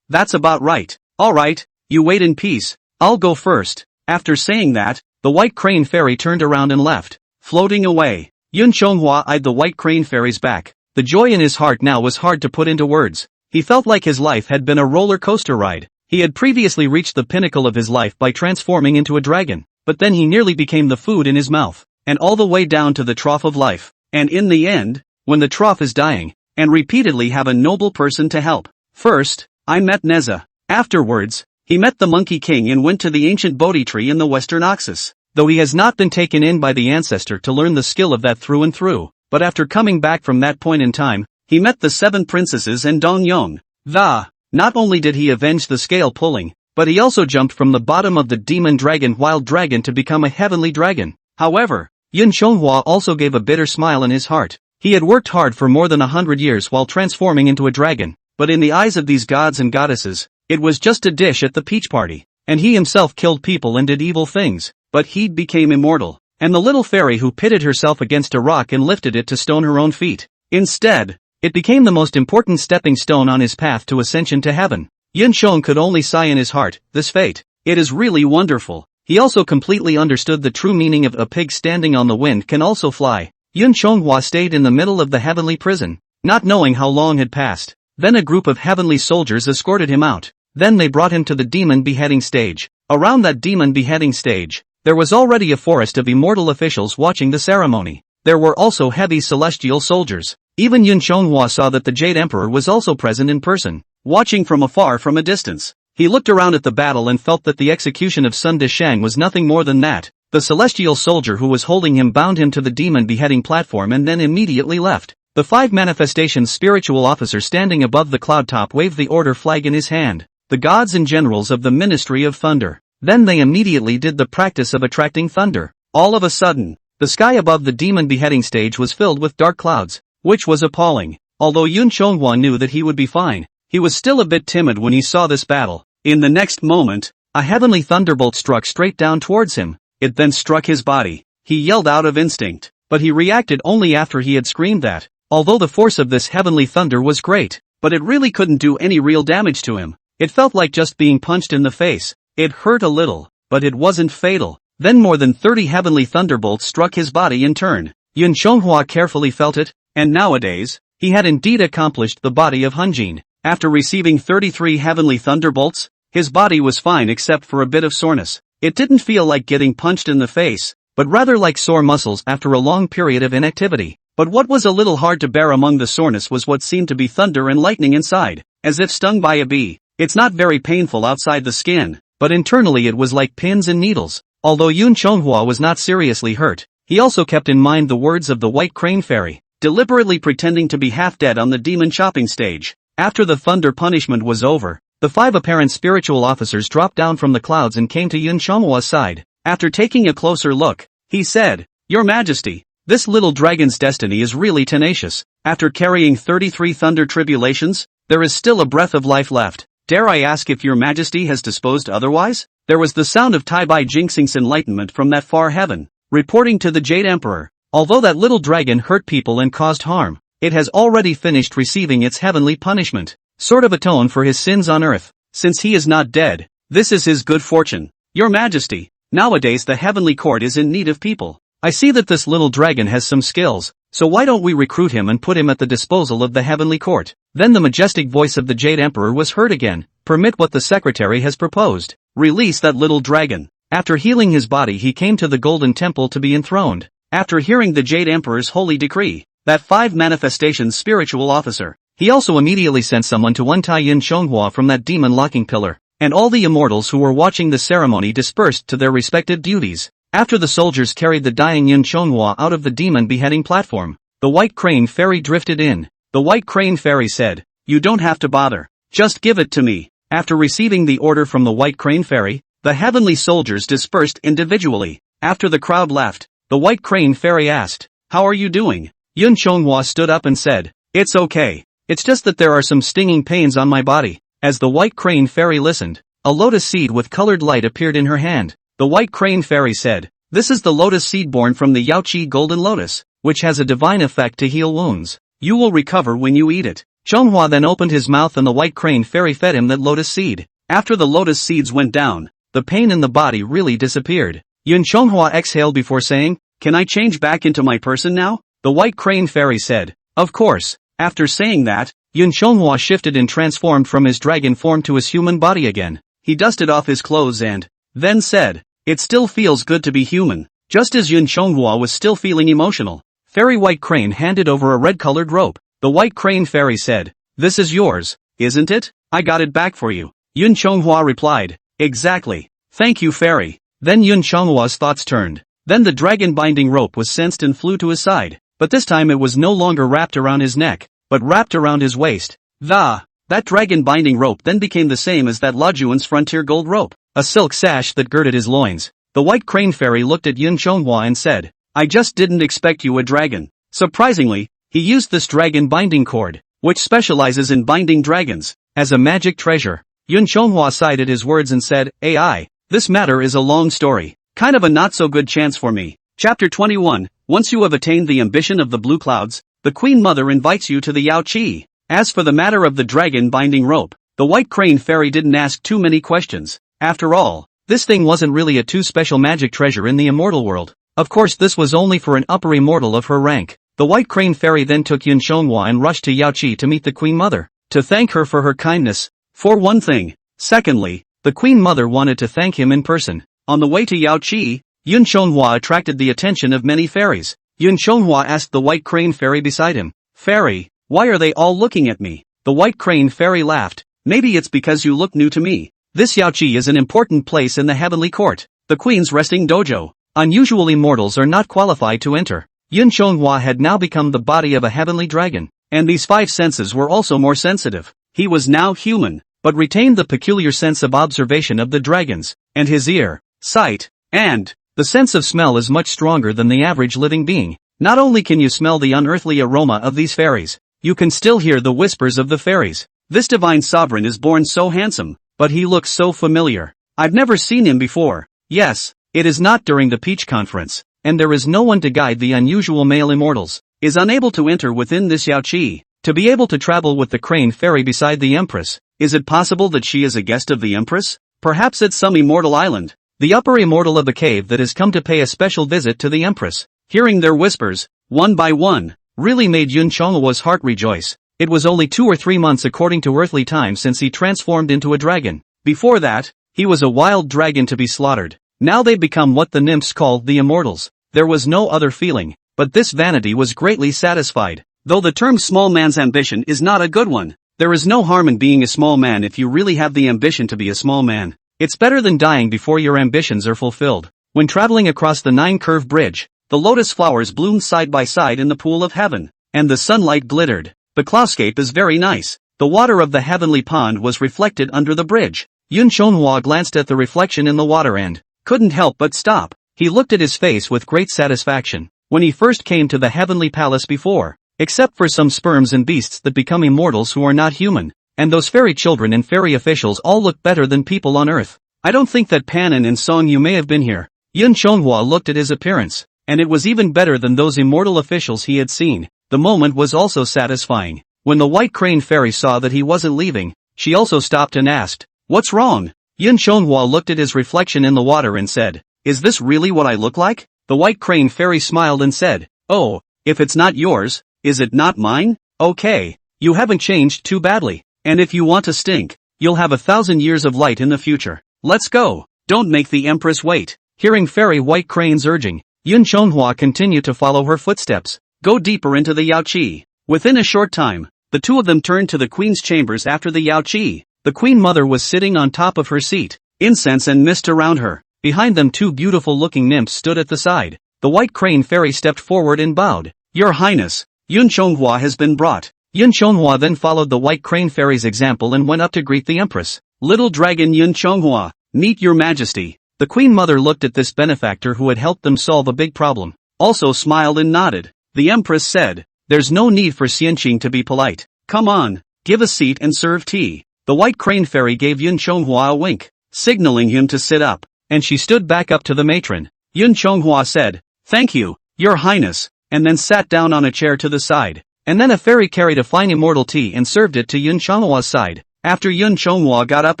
that's about right. Alright, you wait in peace, I'll go first. After saying that, the white crane fairy turned around and left, floating away. Yun Chonghua eyed the white crane fairy's back. The joy in his heart now was hard to put into words. He felt like his life had been a roller coaster ride. He had previously reached the pinnacle of his life by transforming into a dragon, but then he nearly became the food in his mouth, and all the way down to the trough of life. And in the end, when the trough is dying, and repeatedly have a noble person to help. First, I met Neza. Afterwards, he met the Monkey King and went to the ancient Bodhi tree in the western Oxus. Though he has not been taken in by the ancestor to learn the skill of that through and through, but after coming back from that point in time, he met the 7 princesses and Dong Yong. Not only did he avenge the scale pulling, but he also jumped from the bottom of the demon dragon wild dragon to become a heavenly dragon. However, Yun Chonghua also gave a bitter smile in his heart. He had worked hard for more than 100 years while transforming into a dragon, but in the eyes of these gods and goddesses, it was just a dish at the peach party. And he himself killed people and did evil things, but he became immortal. And the little fairy who pitted herself against a rock and lifted it to stone her own feet. Instead, it became the most important stepping stone on his path to ascension to heaven. Yun Shong could only sigh in his heart, this fate. It is really wonderful. He also completely understood the true meaning of a pig standing on the wind can also fly. Yun Chonghua stayed in the middle of the heavenly prison, not knowing how long had passed. Then a group of heavenly soldiers escorted him out. Then they brought him to the demon beheading stage. Around that demon beheading stage, there was already a forest of immortal officials watching the ceremony. There were also heavy celestial soldiers. Even Yun Chonghua saw that the Jade Emperor was also present in person, watching from afar from a distance. He looked around at the battle and felt that the execution of Sun Deshang was nothing more than that. The celestial soldier who was holding him bound him to the demon beheading platform and then immediately left. The 5 manifestations spiritual officer standing above the cloud top waved the order flag in his hand. The gods and generals of the Ministry of Thunder. Then they immediately did the practice of attracting thunder. All of a sudden, the sky above the demon beheading stage was filled with dark clouds, which was appalling. Although Yun Chonghua knew that he would be fine, he was still a bit timid when he saw this battle. In the next moment, a heavenly thunderbolt struck straight down towards him. It then struck his body. He yelled out of instinct, but he reacted only after he had screamed that. Although the force of this heavenly thunder was great, but it really couldn't do any real damage to him. It felt like just being punched in the face. It hurt a little, but it wasn't fatal. Then more than 30 heavenly thunderbolts struck his body in turn. Yun Chonghua carefully felt it, and nowadays, he had indeed accomplished the body of Hunjin. After receiving 33 heavenly thunderbolts, his body was fine except for a bit of soreness. It didn't feel like getting punched in the face, but rather like sore muscles after a long period of inactivity. But what was a little hard to bear among the soreness was what seemed to be thunder and lightning inside, as if stung by a bee. It's not very painful outside the skin, but internally it was like pins and needles. Although Yun Chonghua was not seriously hurt, he also kept in mind the words of the White Crane Fairy, deliberately pretending to be half dead on the demon chopping stage. After the thunder punishment was over, the 5 apparent spiritual officers dropped down from the clouds and came to Yun Chonghua's side. After taking a closer look, he said, "Your Majesty, this little dragon's destiny is really tenacious. After carrying 33 thunder tribulations, there is still a breath of life left. Dare I ask if your Majesty has disposed otherwise?" There was the sound of Tai Bai Jingxing's enlightenment from that far heaven, reporting to the Jade Emperor. Although that little dragon hurt people and caused harm, it has already finished receiving its heavenly punishment, sort of atone for his sins on earth. Since he is not dead, this is his good fortune. Your Majesty, nowadays the heavenly court is in need of people. I see that this little dragon has some skills, so why don't we recruit him and put him at the disposal of the heavenly court? Then the majestic voice of the Jade Emperor was heard again. Permit what the secretary has proposed. Release that little dragon. After healing his body he came to the Golden Temple to be enthroned. After hearing the Jade Emperor's holy decree, that 5 manifestations spiritual officer, he also immediately sent someone to untie Yun Chonghua from that demon locking pillar, and all the immortals who were watching the ceremony dispersed to their respective duties. After the soldiers carried the dying Yun Chonghua out of the demon beheading platform, the White Crane Fairy drifted in. The White Crane Fairy said, "You don't have to bother. Just give it to me." After receiving the order from the White Crane Fairy, the heavenly soldiers dispersed individually. After the crowd left, the White Crane Fairy asked, "How are you doing?" Yun Chonghua stood up and said, "It's okay. It's just that there are some stinging pains on my body." As the White Crane Fairy listened, a lotus seed with colored light appeared in her hand. The White Crane Fairy said, "This is the lotus seed born from the Yaoqi golden lotus, which has a divine effect to heal wounds. You will recover when you eat it." Chonghua then opened his mouth and the White Crane Fairy fed him that lotus seed. After the lotus seeds went down, the pain in the body really disappeared. Yun Chonghua exhaled before saying, "Can I change back into my person now?" The White Crane Fairy said, "Of course." After saying that, Yun Chonghua shifted and transformed from his dragon form to his human body again. He dusted off his clothes and then said, "It still feels good to be human." Just as Yun Chonghua was still feeling emotional, Fairy White Crane handed over a red-colored rope. The White Crane Fairy said, "This is yours, isn't it? I got it back for you." Yun Chonghua replied, "Exactly. Thank you, Fairy." Then Yun Chonghua's thoughts turned. Then the dragon binding rope was sensed and flew to his side, but this time it was no longer wrapped around his neck. but wrapped around his waist. That dragon binding rope then became the same as that Lajuan's frontier gold rope, a silk sash that girded his loins. The White Crane Fairy looked at Yun Chonghua and said, "I just didn't expect you a dragon." Surprisingly, he used this dragon binding cord, which specializes in binding dragons, as a magic treasure. Yun Chonghua sighed at his words and said, "AI, this matter is a long story. Kind of a not-so-good chance for me." Chapter 21, Once you have attained the ambition of the blue clouds, the Queen Mother invites you to the Yao Qi. As for the matter of the dragon binding rope, the White Crane Fairy didn't ask too many questions. After all, this thing wasn't really a too special magic treasure in the immortal world. Of course this was only for an upper immortal of her rank. The White Crane Fairy then took Yun Chonghua and rushed to Yao Qi to meet the Queen Mother, to thank her for her kindness, for one thing. Secondly, the Queen Mother wanted to thank him in person. On the way to Yao Qi, Yun Chonghua attracted the attention of many fairies. Yun Chonghua asked the White Crane Fairy beside him, "Fairy, why are they all looking at me?" The White Crane Fairy laughed, "Maybe it's because you look new to me. This Yao Qi is an important place in the heavenly court, the Queen's resting dojo. Unusually mortals are not qualified to enter." Yun Chonghua had now become the body of a heavenly dragon, and these five senses were also more sensitive. He was now human, but retained the peculiar sense of observation of the dragons, and his ear, sight, and the sense of smell is much stronger than the average living being. Not only can you smell the unearthly aroma of these fairies, you can still hear the whispers of the fairies. This divine sovereign is born so handsome, but he looks so familiar. I've never seen him before. Yes, it is not during the Peach Conference, and there is no one to guide the unusual male immortals. Is unable to enter within this Yao Qi, to be able to travel with the Crane Fairy beside the Empress. Is it possible that she is a guest of the Empress? Perhaps it's some immortal island, the upper immortal of the cave that has come to pay a special visit to the Empress. Hearing their whispers, one by one, really made Yun Chonghua's heart rejoice. It was only 2 or 3 months according to earthly time since he transformed into a dragon. Before that, he was a wild dragon to be slaughtered. Now they've become what the nymphs called the immortals. There was no other feeling, but this vanity was greatly satisfied. Though the term small man's ambition is not a good one, there is no harm in being a small man if you really have the ambition to be a small man. It's better than dying before your ambitions are fulfilled. When traveling across the 9-curve bridge, the lotus flowers bloomed side by side in the pool of heaven, and the sunlight glittered. The cloudscape is very nice. The water of the heavenly pond was reflected under the bridge. Yun Chonghua glanced at the reflection in the water and couldn't help but stop. He looked at his face with great satisfaction. When he first came to the heavenly palace before, except for some sperms and beasts that become immortals who are not human, and those fairy children and fairy officials all look better than people on earth. I don't think that Panin and Song Yu may have been here. Yun Chonghua looked at his appearance, and it was even better than those immortal officials he had seen. The moment was also satisfying. When the White Crane Fairy saw that he wasn't leaving, she also stopped and asked, "What's wrong?" Yun Chonghua looked at his reflection in the water and said, "Is this really what I look like?" The White Crane Fairy smiled and said, "Oh, if it's not yours, is it not mine? Okay, you haven't changed too badly. And if you want to stink, you'll have 1,000 years of light in the future. Let's go. Don't make the Empress wait." Hearing Fairy White Crane's urging, Yun Chonghua continued to follow her footsteps, go deeper into the Yao Qi. Within a short time, the two of them turned to the Queen's chambers after the Yao Qi. The Queen Mother was sitting on top of her seat, incense and mist around her. Behind them 2 beautiful-looking nymphs stood at the side. The White Crane Fairy stepped forward and bowed. "Your Highness, Yun Chonghua has been brought." Yun Chonghua then followed the White Crane Fairy's example and went up to greet the Empress. "Little dragon Yun Chonghua, meet your Majesty." The Queen Mother looked at this benefactor who had helped them solve a big problem, also smiled and nodded. The Empress said, "There's no need for Xianqing to be polite. Come on, give a seat and serve tea." The White Crane Fairy gave Yun Chonghua a wink, signaling him to sit up, and she stood back up to the matron. Yun Chonghua said, "Thank you, Your Highness," and then sat down on a chair to the side. And then a fairy carried a fine immortal tea and served it to Yun Chonghua's side. After Yun Chonghua got up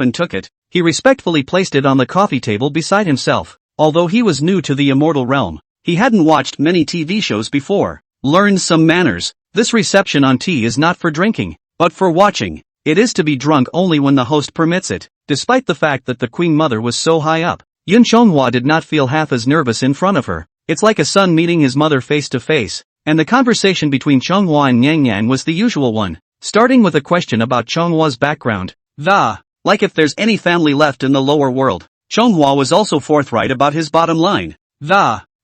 and took it, he respectfully placed it on the coffee table beside himself. Although he was new to the immortal realm, he hadn't watched many TV shows before. Learned some manners. This reception on tea is not for drinking, but for watching. It is to be drunk only when the host permits it. Despite the fact that the Queen Mother was so high up, Yun Chonghua did not feel half as nervous in front of her. It's like a son meeting his mother face to face. And the conversation between Chonghua and Yang Yang was the usual one, starting with a question about Chonghua's background. Like if there's any family left in the lower world. Chonghua was also forthright about his bottom line.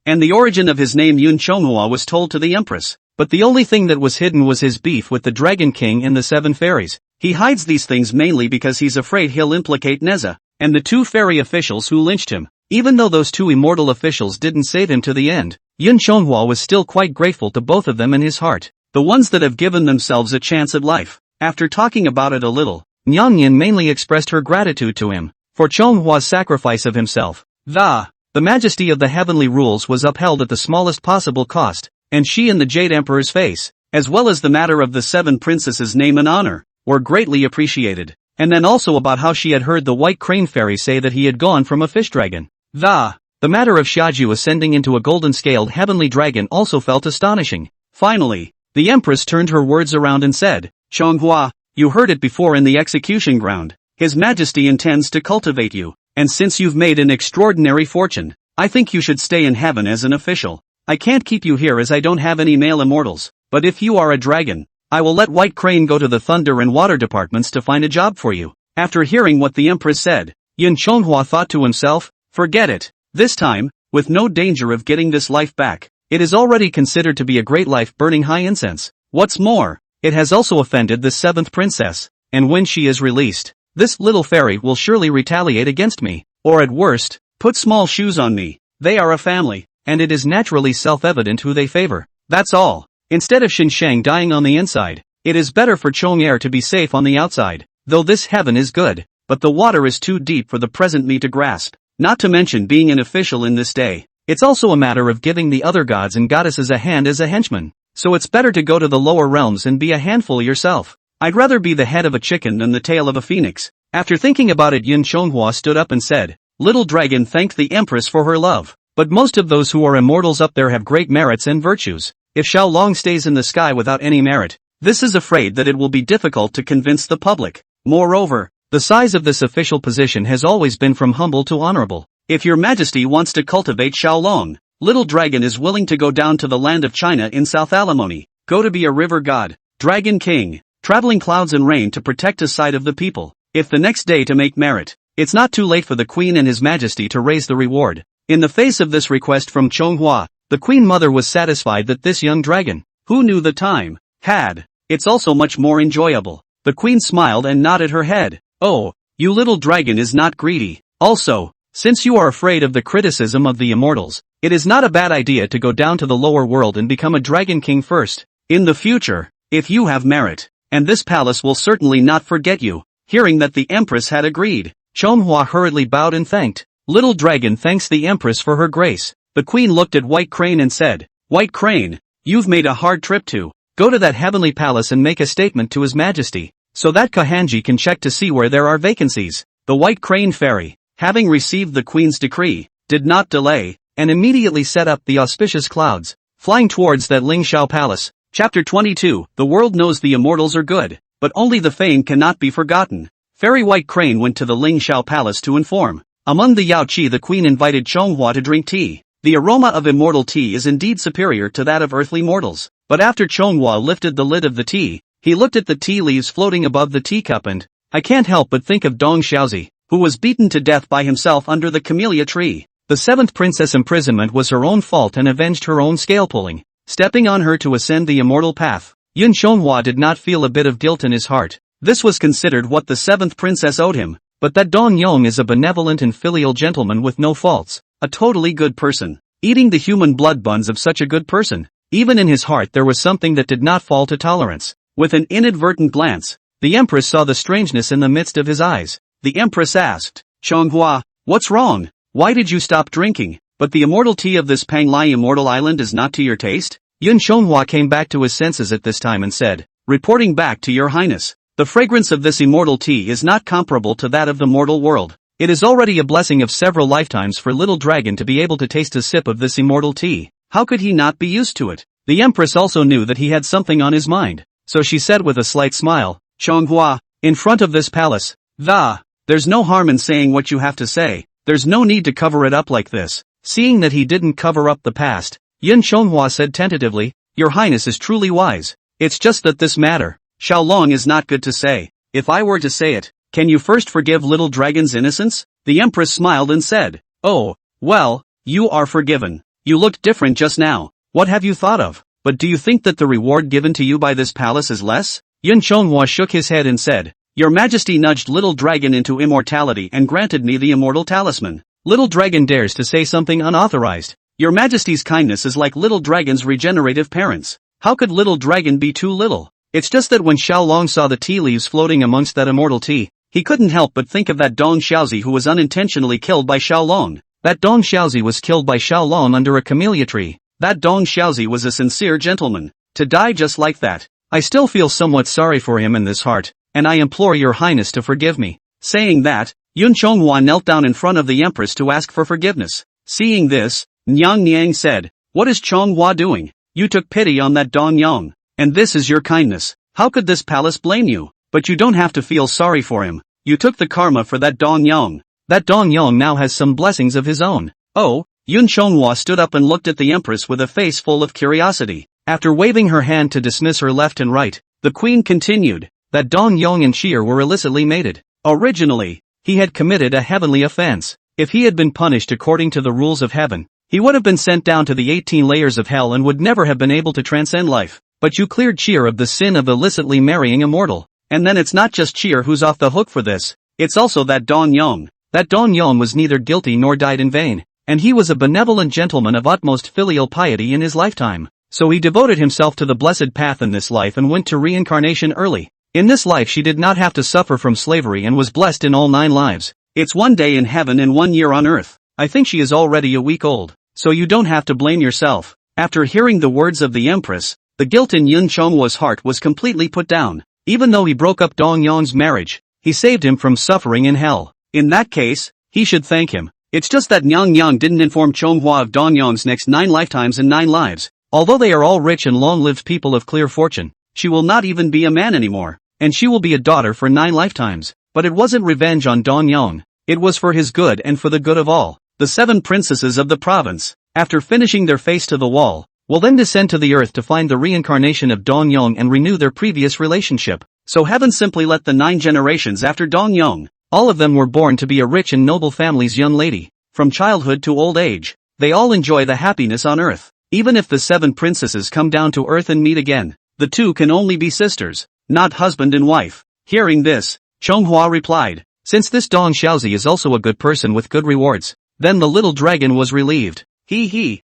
And the origin of his name Yun Chonghua was told to the Empress. But the only thing that was hidden was his beef with the Dragon King and the 7 fairies. He hides these things mainly because he's afraid he'll implicate Neza and the 2 fairy officials who lynched him. Even though those 2 immortal officials didn't save him to the end, Yun Chonghua was still quite grateful to both of them in his heart. The ones that have given themselves a chance at life. After talking about it a little, Nyang Yin mainly expressed her gratitude to him for Chonghua's sacrifice of himself. The majesty of the heavenly rules was upheld at the smallest possible cost, and she and the Jade Emperor's face, as well as the matter of the 7 princesses' name and honor, were greatly appreciated. And then also about how she had heard the White Crane Fairy say that he had gone from a fish dragon. The matter of Xiaju ascending into a golden-scaled heavenly dragon also felt astonishing. Finally, the Empress turned her words around and said, Chonghua, you heard it before in the execution ground. His Majesty intends to cultivate you, and since you've made an extraordinary fortune, I think you should stay in heaven as an official. I can't keep you here as I don't have any male immortals, but if you are a dragon, I will let White Crane go to the Thunder and Water departments to find a job for you. After hearing what the Empress said, Yun Chonghua thought to himself, forget it. This time, with no danger of getting this life back, it is already considered to be a great life burning high incense. What's more, it has also offended the 7th princess, and when she is released, this little fairy will surely retaliate against me, or at worst, put small shoes on me. They are a family, and it is naturally self-evident who they favor. That's all. Instead of Xinsheng dying on the inside, it is better for Chong'er to be safe on the outside. Though this heaven is good, but the water is too deep for the present me to grasp. Not to mention being an official in this day. It's also a matter of giving the other gods and goddesses a hand as a henchman. So it's better to go to the lower realms and be a handful yourself. I'd rather be the head of a chicken than the tail of a phoenix. After thinking about it, Yun Chonghua stood up and said, Little Dragon thanked the Empress for her love. But most of those who are immortals up there have great merits and virtues. If Xiaolong stays in the sky without any merit, this is afraid that it will be difficult to convince the public. Moreover, the size of this official position has always been from humble to honorable. If your Majesty wants to cultivate Xiaolong, Little Dragon is willing to go down to the land of China in South Alimony, go to be a river god, Dragon King, traveling clouds and rain to protect a side of the people. If the next day to make merit, it's not too late for the Queen and His Majesty to raise the reward. In the face of this request from Chonghua, the Queen Mother was satisfied that this young dragon, who knew the time, had, it's also much more enjoyable. The Queen smiled and nodded her head. Oh, you little dragon is not greedy. Also, since you are afraid of the criticism of the immortals, it is not a bad idea to go down to the lower world and become a Dragon King first. In the future, if you have merit, and this palace will certainly not forget you. Hearing that the Empress had agreed, Chonghua hurriedly bowed and thanked. Little Dragon thanks the Empress for her grace. The Queen looked at White Crane and said, White Crane, you've made a hard trip to go to that heavenly palace and make a statement to His Majesty, so that Kahanji can check to see where there are vacancies. The White Crane Fairy, having received the Queen's decree, did not delay, and immediately set up the auspicious clouds, flying towards that Ling Shao Palace. Chapter 22. The world knows the immortals are good, but only the fame cannot be forgotten. Fairy White Crane went to the Ling Shao Palace to inform. Among the Yao Qi, the Queen invited Chonghua to drink tea. The aroma of immortal tea is indeed superior to that of earthly mortals. But after Chonghua lifted the lid of the tea, he looked at the tea leaves floating above the teacup and, I can't help but think of Dong Xiaozi, who was beaten to death by himself under the camellia tree. The 7th princess imprisonment was her own fault and avenged her own scale-pulling, stepping on her to ascend the immortal path. Yun Chonghua did not feel a bit of guilt in his heart. This was considered what the 7th princess owed him, but that Dong Yong is a benevolent and filial gentleman with no faults, a totally good person. Eating the human blood buns of such a good person, even in his heart there was something that did not fall to tolerance. With an inadvertent glance, the Empress saw the strangeness in the midst of his eyes. The Empress asked, Chonghua, what's wrong? Why did you stop drinking? But the immortal tea of this Panglai immortal island is not to your taste? Yun Chonghua came back to his senses at this time and said, reporting back to your highness, the fragrance of this immortal tea is not comparable to that of the mortal world. It is already a blessing of several lifetimes for Little Dragon to be able to taste a sip of this immortal tea. How could he not be used to it? The Empress also knew that he had something on his mind, so she said with a slight smile, Chonghua, in front of this palace, there's no harm in saying what you have to say. There's no need to cover it up like this. Seeing that he didn't cover up the past, Yun Chonghua said tentatively, Your Highness is truly wise. It's just that this matter, Xiaolong is not good to say. If I were to say it, can you first forgive Little Dragon's innocence? The Empress smiled and said, Oh, well, you are forgiven. You looked different just now. What have you thought of? but do you think that the reward given to you by this palace is less? Yun Chonghua shook his head and said, Your Majesty nudged Little Dragon into immortality and granted me the immortal talisman. Little Dragon dares to say something unauthorized. Your Majesty's kindness is like Little Dragon's regenerative parents. How could Little Dragon be too little? It's just that when Xiaolong saw the tea leaves floating amongst that immortal tea, he couldn't help but think of that Dong Xiaozi who was unintentionally killed by Xiaolong. That Dong Xiaozi was killed by Xiaolong under a camellia tree. That Dong Xiaozi was a sincere gentleman. To die just like that. I still feel somewhat sorry for him in this heart, and I implore your highness to forgive me. Saying that, Yun Chonghua knelt down in front of the empress to ask for forgiveness. Seeing this, Nyang Niang said, What is Chonghua doing? You took pity on that Dong Yang, and this is your kindness. How could this palace blame you? But you don't have to feel sorry for him. You took the karma for that Dong Yang. That Dong Yang now has some blessings of his own. Oh, Yun Chonghua stood up and looked at the empress with a face full of curiosity. After waving her hand to dismiss her left and right, the queen continued, that Dong Yang and Sheer were illicitly mated. Originally, he had committed a heavenly offense. If he had been punished according to the rules of heaven, he would have been sent down to the 18 layers of hell and would never have been able to transcend life. But you cleared Sheer of the sin of illicitly marrying a mortal. And then it's not just Sheer who's off the hook for this, it's also that Dong Yang. That Dong Yang was neither guilty nor died in vain, and he was a benevolent gentleman of utmost filial piety in his lifetime. So he devoted himself to the blessed path in this life and went to reincarnation early. In this life she did not have to suffer from slavery and was blessed in all 9 lives. It's 1 day in heaven and 1 year on earth. I think she is already a week old, so you don't have to blame yourself. After hearing the words of the empress, the guilt in Yun Chonghua's heart was completely put down. Even though he broke up Dong Yang's marriage, he saved him from suffering in hell. In that case, he should thank him. It's just that Nyang Yang didn't inform Chonghua of Dong Yang's next 9 lifetimes and 9 lives. Although they are all rich and long-lived people of clear fortune, she will not even be a man anymore, and she will be a daughter for 9 lifetimes. But it wasn't revenge on Dong Yang. It was for his good and for the good of all. The 7 princesses of the province, after finishing their face to the wall, will then descend to the earth to find the reincarnation of Dong Yang and renew their previous relationship. So heaven simply let the 9 generations after Dong Yang, all of them were born to be a rich and noble family's young lady. From childhood to old age, they all enjoy the happiness on earth. Even if the 7 princesses come down to earth and meet again, the 2 can only be sisters, not husband and wife. Hearing this, Chonghua replied, since this Dong Xiaozi is also a good person with good rewards, then the little dragon was relieved.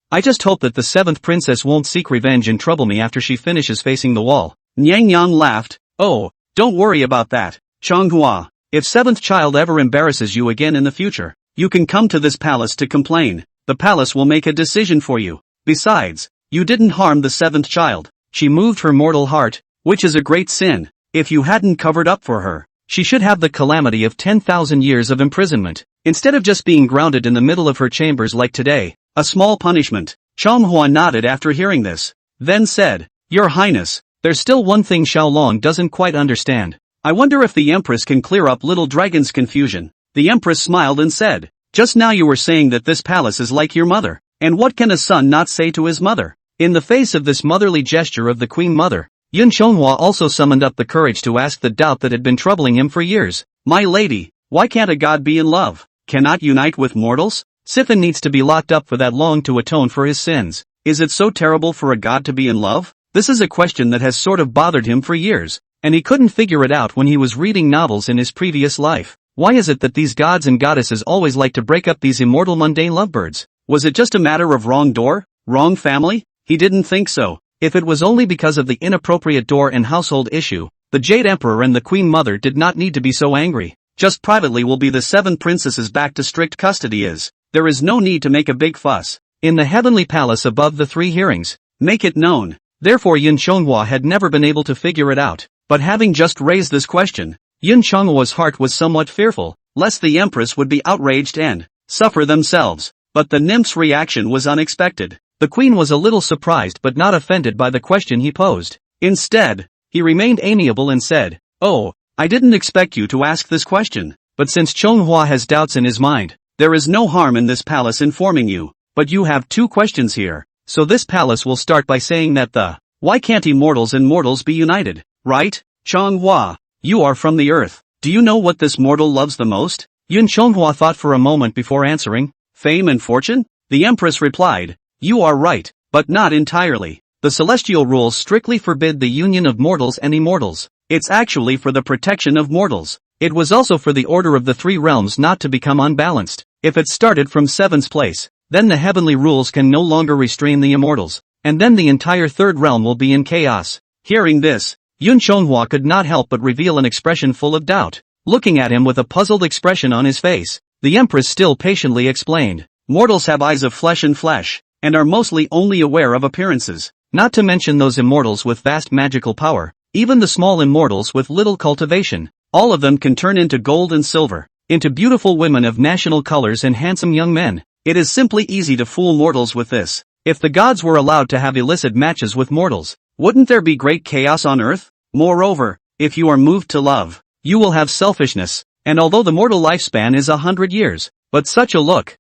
I just hope that the 7th princess won't seek revenge and trouble me after she finishes facing the wall. Nyang Yang laughed. Oh, don't worry about that, Chonghua. If 7th child ever embarrasses you again in the future, you can come to this palace to complain. The palace will make a decision for you. Besides, you didn't harm the 7th child. She moved her mortal heart, which is a great sin. If you hadn't covered up for her, she should have the calamity of 10,000 years of imprisonment, instead of just being grounded in the middle of her chambers like today. A small punishment. Chonghua nodded after hearing this, then said, Your Highness, there's still one thing Xiaolong doesn't quite understand. I wonder if the Empress can clear up Little Dragon's confusion. The Empress smiled and said, Just now you were saying that this palace is like your mother. And what can a son not say to his mother? In the face of this motherly gesture of the Queen Mother, Yun Chonghua also summoned up the courage to ask the doubt that had been troubling him for years. My lady, why can't a god be in love? Cannot unite with mortals? Sithin needs to be locked up for that long to atone for his sins. Is it so terrible for a god to be in love? This is a question that has sort of bothered him for years, and he couldn't figure it out when he was reading novels in his previous life. Why is it that these gods and goddesses always like to break up these immortal mundane lovebirds? Was it just a matter of wrong door, wrong family? He didn't think so. If it was only because of the inappropriate door and household issue, the Jade Emperor and the Queen Mother did not need to be so angry. Just privately will be the 7 princesses back to strict custody there is no need to make a big fuss. In the heavenly palace above the 3 hearings, make it known. Therefore Yun Chonghua had never been able to figure it out. But having just raised this question, Yun Chonghua's heart was somewhat fearful, lest the Empress would be outraged and suffer themselves. But the nymph's reaction was unexpected. The queen was a little surprised but not offended by the question he posed. Instead, he remained amiable and said, Oh, I didn't expect you to ask this question. But since Chonghua has doubts in his mind, there is no harm in this palace informing you. But you have 2 questions here. So this palace will start by saying that why can't immortals and mortals be united, right? Chonghua, you are from the earth. Do you know what this mortal loves the most? Yun Chonghua thought for a moment before answering. Fame and fortune? The Empress replied, You are right, but not entirely. The celestial rules strictly forbid the union of mortals and immortals. It's actually for the protection of mortals. It was also for the order of the three realms not to become unbalanced. If it started from 7th place, then the heavenly rules can no longer restrain the immortals, and then the entire third realm will be in chaos. Hearing this, Yun Chonghua could not help but reveal an expression full of doubt. Looking at him with a puzzled expression on his face, the Empress still patiently explained. Mortals have eyes of flesh, and are mostly only aware of appearances, not to mention those immortals with vast magical power, even the small immortals with little cultivation. All of them can turn into gold and silver, into beautiful women of national colors and handsome young men. It is simply easy to fool mortals with this. If the gods were allowed to have illicit matches with mortals, wouldn't there be great chaos on earth? Moreover, if you are moved to love, you will have selfishness, and although the mortal lifespan is 100 years, but such a look,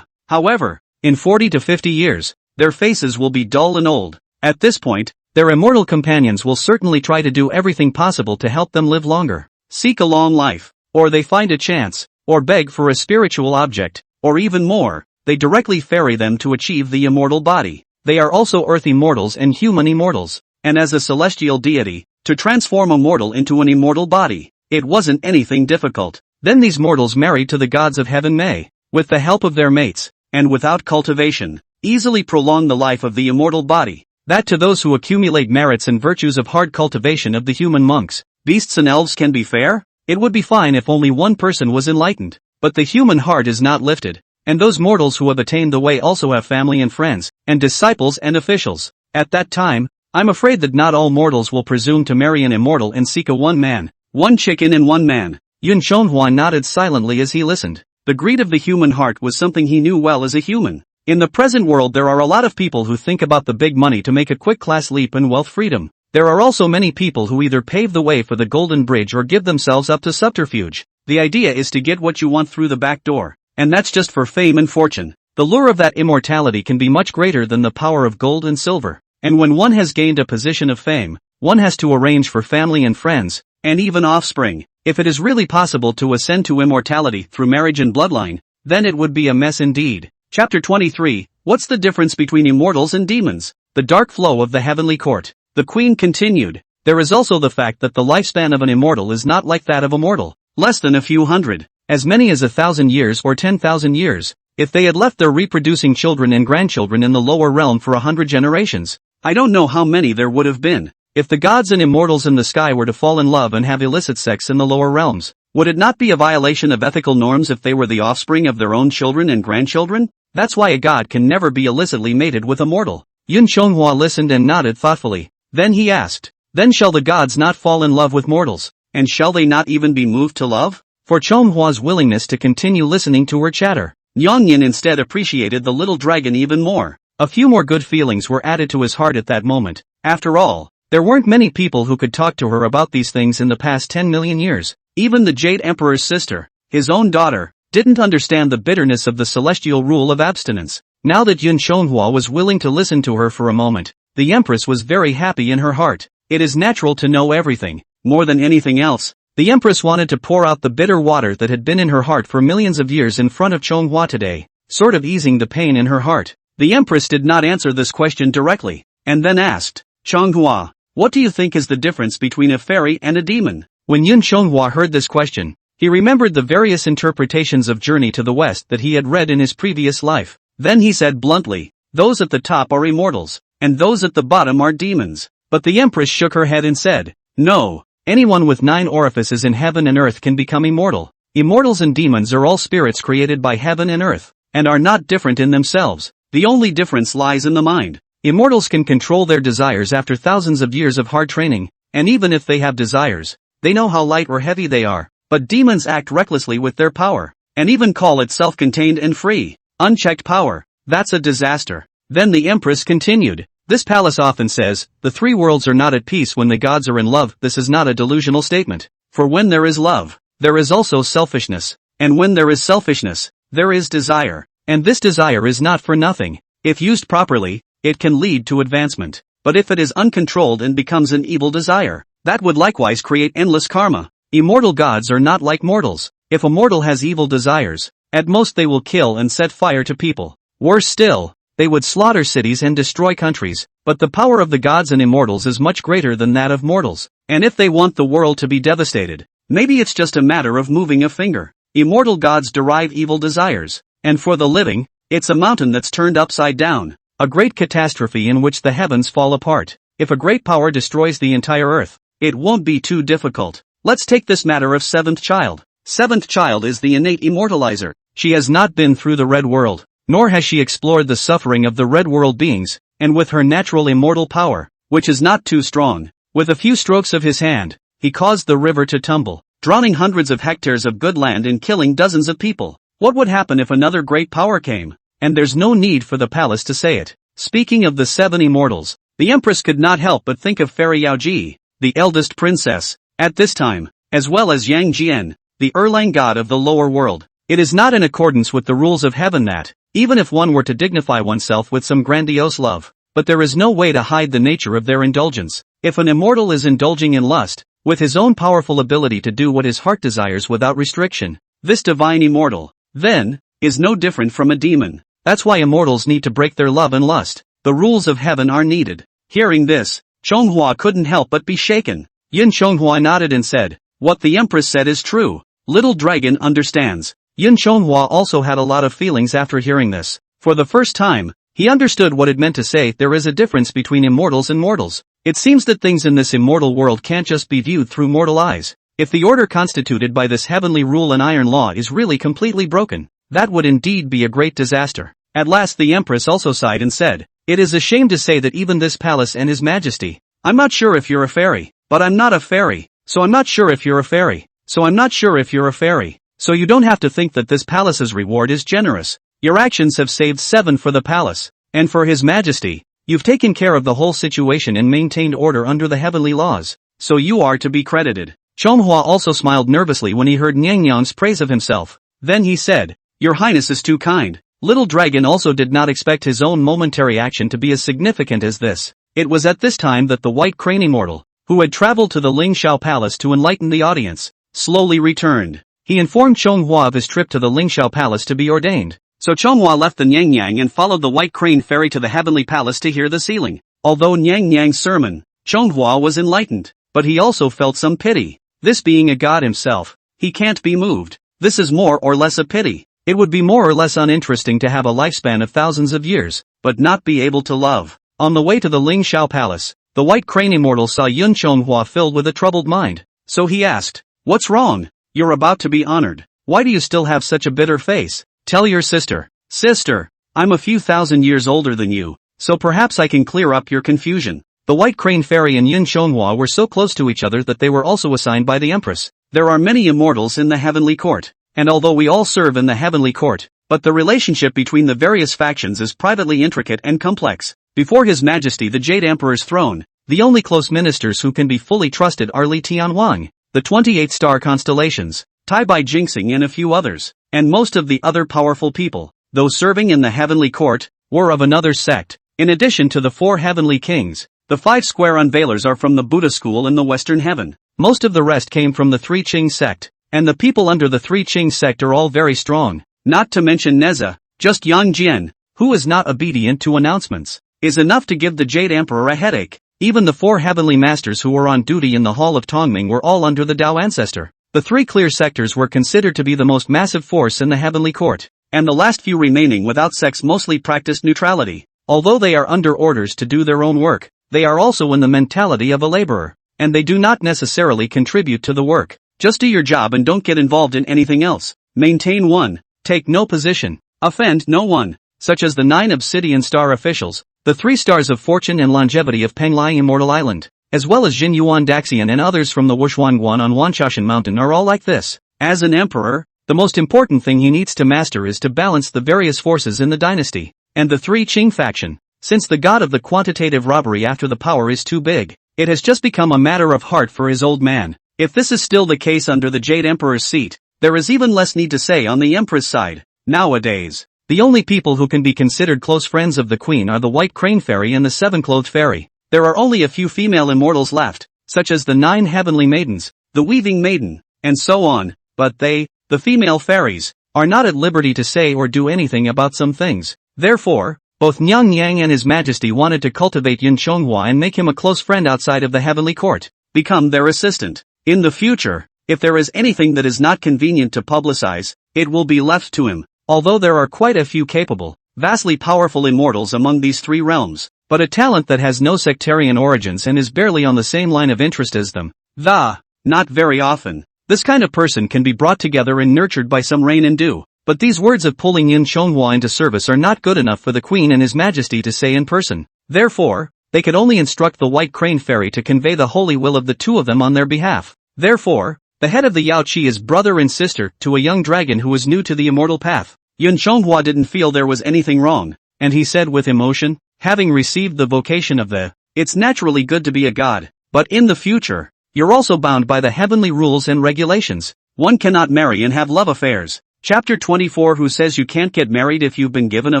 however, in 40 to 50 years, their faces will be dull and old. At this point, their immortal companions will certainly try to do everything possible to help them live longer. Seek a long life, or they find a chance, or beg for a spiritual object, or even more, they directly ferry them to achieve the immortal body. They are also earth immortals and human immortals, and as a celestial deity, to transform a mortal into an immortal body, it wasn't anything difficult. Then these mortals married to the gods of heaven may, with the help of their mates, and without cultivation, easily prolong the life of the immortal body. That to those who accumulate merits and virtues of hard cultivation of the human monks, beasts and elves can be fair? It would be fine if only one person was enlightened, but the human heart is not lifted, and those mortals who have attained the way also have family and friends, and disciples and officials. At that time, I'm afraid that not all mortals will presume to marry an immortal and seek a one man, one chicken and one man. Yun Chonghua nodded silently as he listened. The greed of the human heart was something he knew well as a human. In the present world there are a lot of people who think about the big money to make a quick class leap and wealth freedom. There are also many people who either pave the way for the golden bridge or give themselves up to subterfuge. The idea is to get what you want through the back door, and that's just for fame and fortune. The lure of that immortality can be much greater than the power of gold and silver. And when one has gained a position of fame, one has to arrange for family and friends, and even offspring. If it is really possible to ascend to immortality through marriage and bloodline, then it would be a mess indeed. Chapter 23, What's the difference between immortals and demons? The dark flow of the heavenly court. The queen continued. There is also the fact that the lifespan of an immortal is not like that of a mortal, less than a few hundred, as many as 1,000 years or 10,000 years. If they had left their reproducing children and grandchildren in the lower realm for 100 generations, I don't know how many there would have been. If the gods and immortals in the sky were to fall in love and have illicit sex in the lower realms, would it not be a violation of ethical norms if they were the offspring of their own children and grandchildren? That's why a god can never be illicitly mated with a mortal. Yun Chonghua listened and nodded thoughtfully. Then he asked, then shall the gods not fall in love with mortals, and shall they not even be moved to love? For Chonghua's willingness to continue listening to her chatter, Nyongyin instead appreciated the little dragon even more. A few more good feelings were added to his heart at that moment. After all, there weren't many people who could talk to her about these things in the past 10 million years. Even the Jade Emperor's sister, his own daughter, didn't understand the bitterness of the celestial rule of abstinence. Now that Yun Chonghua was willing to listen to her for a moment, the Empress was very happy in her heart. It is natural to know everything. More than anything else, the Empress wanted to pour out the bitter water that had been in her heart for millions of years in front of Chonghua today, sort of easing the pain in her heart. The Empress did not answer this question directly, and then asked, Chonghua, what do you think is the difference between a fairy and a demon? When Yun Chonghua heard this question, he remembered the various interpretations of Journey to the West that he had read in his previous life. Then he said bluntly, those at the top are immortals, and those at the bottom are demons. But the Empress shook her head and said, no, anyone with 9 orifices in heaven and earth can become immortal. Immortals and demons are all spirits created by heaven and earth, and are not different in themselves. The only difference lies in the mind. Immortals can control their desires after thousands of years of hard training, and even if they have desires, they know how light or heavy they are. But demons act recklessly with their power, and even call it self-contained and free. Unchecked power, that's a disaster. Then the Empress continued, this palace often says, the 3 worlds are not at peace when the gods are in love. This is not a delusional statement. For when there is love, there is also selfishness. And when there is selfishness, there is desire. And this desire is not for nothing. If used properly, it can lead to advancement. But if it is uncontrolled and becomes an evil desire, that would likewise create endless karma. Immortal gods are not like mortals. If a mortal has evil desires, at most they will kill and set fire to people. Worse still, they would slaughter cities and destroy countries, but the power of the gods and immortals is much greater than that of mortals, and if they want the world to be devastated, maybe it's just a matter of moving a finger. Immortal gods derive evil desires, and for the living, it's a mountain that's turned upside down, a great catastrophe in which the heavens fall apart. If a great power destroys the entire earth, it won't be too difficult. Let's take this matter of Seventh Child. Seventh Child is the innate immortalizer. She has not been through the Red World, nor has she explored the suffering of the Red World beings, and with her natural immortal power, which is not too strong, with a few strokes of his hand, he caused the river to tumble, drowning hundreds of hectares of good land and killing dozens of people. What would happen if another great power came? And there's no need for the palace to say it. Speaking of the seven immortals, the Empress could not help but think of Fairy Yaoji, the eldest princess, at this time, as well as Yang Jian, the Erlang god of the lower world. It is not in accordance with the rules of heaven that, even if one were to dignify oneself with some grandiose love, but there is no way to hide the nature of their indulgence. If an immortal is indulging in lust, with his own powerful ability to do what his heart desires without restriction, this divine immortal, then, is no different from a demon. That's why immortals need to break their love and lust. The rules of heaven are needed. Hearing this, Chonghua couldn't help but be shaken. Yin Chonghua nodded and said, "What the Empress said is true. Little Dragon understands." Yin Chonghua also had a lot of feelings after hearing this. For the first time, he understood what it meant to say there is a difference between immortals and mortals. It seems that things in this immortal world can't just be viewed through mortal eyes. If the order constituted by this heavenly rule and iron law is really completely broken, that would indeed be a great disaster. At last the Empress also sighed and said, "It is a shame to say that even this palace and His Majesty, I'm not sure if you're a fairy, but I'm not a fairy, so I'm not sure if you're a fairy, so I'm not sure if you're a fairy. So you don't have to think that this palace's reward is generous. Your actions have saved 7 for the palace, and for His Majesty, you've taken care of the whole situation and maintained order under the heavenly laws, so you are to be credited." Chonghua also smiled nervously when he heard Niang Niang's praise of himself. Then he said, "Your Highness is too kind." Little Dragon also did not expect his own momentary action to be as significant as this. It was at this time that the White Crane Immortal, who had traveled to the Ling Shao Palace to enlighten the audience, slowly returned. He informed Chonghua of his trip to the Ling Shao Palace to be ordained. So Chonghua left the Niang Niang and followed the White Crane Fairy to the Heavenly Palace to hear the sealing. Although Niang Niang's sermon, Chonghua was enlightened, but he also felt some pity. This being a god himself, he can't be moved. This is more or less a pity. It would be more or less uninteresting to have a lifespan of thousands of years, but not be able to love. On the way to the Ling Shao Palace, the White Crane Immortal saw Yun Chonghua filled with a troubled mind. So he asked, "What's wrong? You're about to be honored. Why do you still have such a bitter face? Tell your sister." "Sister, I'm a few thousand years older than you, so perhaps I can clear up your confusion." The White Crane Fairy and Yun Chonghua were so close to each other that they were also assigned by the Empress. There are many immortals in the Heavenly Court, and although we all serve in the Heavenly Court, but the relationship between the various factions is privately intricate and complex. Before His Majesty the Jade Emperor's throne, the only close ministers who can be fully trusted are Li Tianwang, the 28 star constellations, Tai Bai Jinxing and a few others, and most of the other powerful people, though serving in the Heavenly Court, were of another sect. In addition to the 4 heavenly kings, the 5 square unveilers are from the Buddha school in the Western Heaven. Most of the rest came from the 3 Qing sect, and the people under the 3 Qing sect are all very strong. Not to mention Neza, just Yang Jian, who is not obedient to announcements, is enough to give the Jade Emperor a headache. Even the 4 heavenly masters who were on duty in the Hall of Tongming were all under the Dao ancestor. The 3 clear sectors were considered to be the most massive force in the Heavenly Court, and the last few remaining without sects mostly practiced neutrality. Although they are under orders to do their own work, they are also in the mentality of a laborer, and they do not necessarily contribute to the work. Just do your job and don't get involved in anything else. Maintain one. Take no position. Offend no one. Such as the 9 Obsidian Star officials, the 3 stars of fortune and longevity of Penglai Immortal Island, as well as Jin Yuan Daxian and others from the Wushuanguan on Wanchashan Mountain are all like this. As an emperor, the most important thing he needs to master is to balance the various forces in the dynasty, and the 3 Qing faction. Since the god of the quantitative robbery after the power is too big, it has just become a matter of heart for his old man. If this is still the case under the Jade Emperor's seat, there is even less need to say on the Empress side. Nowadays, the only people who can be considered close friends of the Queen are the White Crane Fairy and the 7-Clothed Fairy. There are only a few female immortals left, such as the 9 Heavenly Maidens, the Weaving Maiden, and so on, but they, the female fairies, are not at liberty to say or do anything about some things. Therefore, Both Nyang Yang and His Majesty wanted to cultivate Yun Chonghua and make him a close friend outside of the heavenly court. Become their assistant. In the future, if there is anything that is not convenient to publicize, it will be left to him. Although there are quite a few capable, vastly powerful immortals among these three realms, but a talent that has no sectarian origins and is barely on the same line of interest as them. Not very often. This kind of person can be brought together and nurtured by some rain and dew. But these words of pulling Yun Chonghua into service are not good enough for the Queen and His Majesty to say in person. Therefore, they could only instruct the White Crane Fairy to convey the holy will of the two of them on their behalf. Therefore, the head of the Yao Qi is brother and sister to a young dragon who is new to the immortal path. Yun Chonghua didn't feel there was anything wrong, and he said with emotion, having received the vocation of the, it's naturally good to be a god, but in the future, you're also bound by the heavenly rules and regulations. One cannot marry and have love affairs. Chapter 24. Who says you can't get married if you've been given a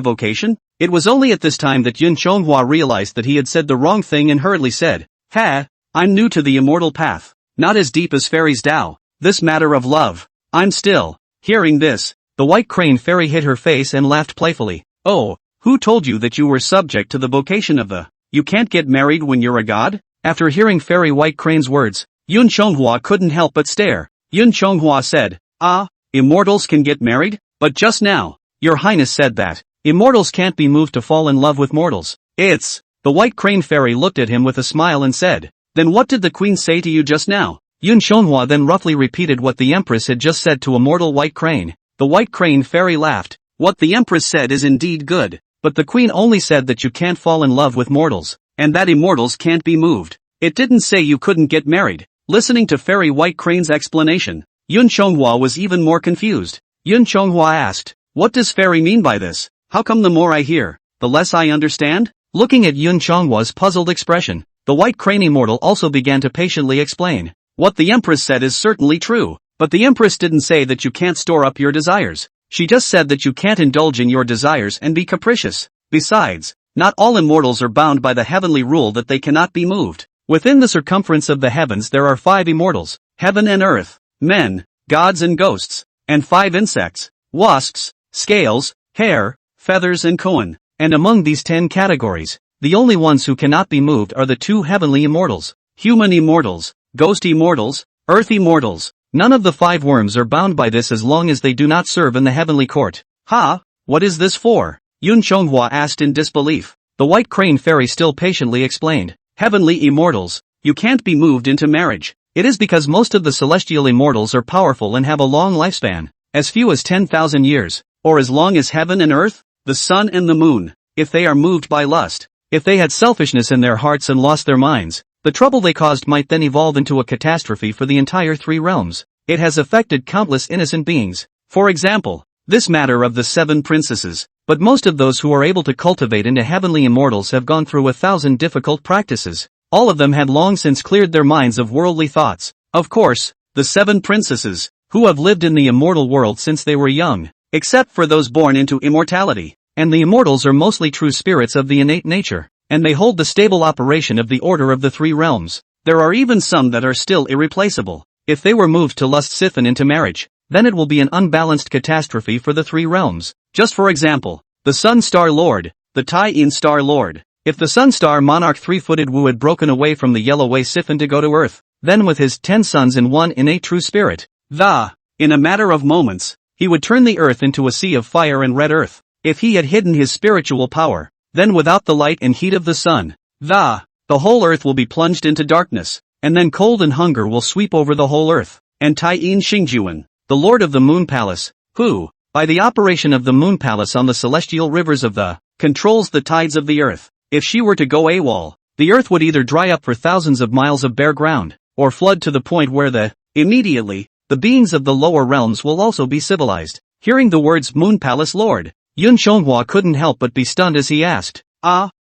vocation? It was only at this time that Yun Chonghua realized that he had said the wrong thing and hurriedly said, I'm new to the immortal path, not as deep as fairies' Tao, this matter of love, I'm still. Hearing this, the White Crane Fairy hid her face and laughed playfully. Oh, who told you that you were subject to the vocation of the, you can't get married when you're a god? After hearing Fairy White Crane's words, Yun Chonghua couldn't help but stare. Yun Chonghua said, immortals can get married? But just now, Your Highness said that immortals can't be moved to fall in love with mortals. The White Crane Fairy looked at him with a smile and said, then what did the Queen say to you just now? Yun Chonghua then roughly repeated what the Empress had just said to a mortal White Crane. The White Crane Fairy laughed. What the Empress said is indeed good, but the Queen only said that you can't fall in love with mortals, and that immortals can't be moved. It didn't say you couldn't get married. Listening to Fairy White Crane's explanation, Yun Chonghua was even more confused. Yun Chonghua asked, what does Fairy mean by this? How come the more I hear, the less I understand? Looking at Yun Chonghua's puzzled expression, the White Crane Immortal also began to patiently explain. What the Empress said is certainly true, but the Empress didn't say that you can't store up your desires. She just said that you can't indulge in your desires and be capricious. Besides, not all immortals are bound by the heavenly rule that they cannot be moved. Within the circumference of the heavens there are 5 immortals, heaven and earth, men, gods and ghosts, and 5 insects, wasps, scales, hair, feathers and koan. And among these 10 categories, the only ones who cannot be moved are the 2 heavenly immortals, human immortals, ghost immortals, earth immortals. None of the 5 worms are bound by this as long as they do not serve in the heavenly court. What is this for? Yun Chonghua asked in disbelief. The White Crane Fairy still patiently explained. Heavenly immortals, you can't be moved into marriage. It is because most of the celestial immortals are powerful and have a long lifespan, as few as 10,000 years, or as long as heaven and earth, the sun and the moon. If they are moved by lust, if they had selfishness in their hearts and lost their minds, the trouble they caused might then evolve into a catastrophe for the entire 3 realms. It has affected countless innocent beings. For example, this matter of the 7 princesses. But most of those who are able to cultivate into heavenly immortals have gone through 1,000 difficult practices. All of them had long since cleared their minds of worldly thoughts. Of course, the 7 princesses, who have lived in the immortal world since they were young, except for those born into immortality. And the immortals are mostly true spirits of the innate nature, and they hold the stable operation of the order of the 3 realms. There are even some that are still irreplaceable. If they were moved to lust siphon into marriage, then it will be an unbalanced catastrophe for the 3 realms. Just for example, the Sun Star Lord, the Tai-In Star Lord. If the Sun Star Monarch 3-footed Wu had broken away from the Yellow Way siphon to go to Earth, then with his 10 sons and 1 innate true spirit, in a matter of moments, he would turn the Earth into a sea of fire and red earth. If he had hidden his spiritual power, then without the light and heat of the sun, the whole Earth will be plunged into darkness, and then cold and hunger will sweep over the whole Earth. And Tai-In Xingjuan, the Lord of the Moon Palace, who, by the operation of the Moon Palace on the celestial rivers of the, controls the tides of the Earth. If she were to go AWOL, the Earth would either dry up for thousands of miles of bare ground, or flood to the point where immediately, the beings of the lower realms will also be civilized. Hearing the words Moon Palace Lord, Yun Chonghua couldn't help but be stunned as he asked,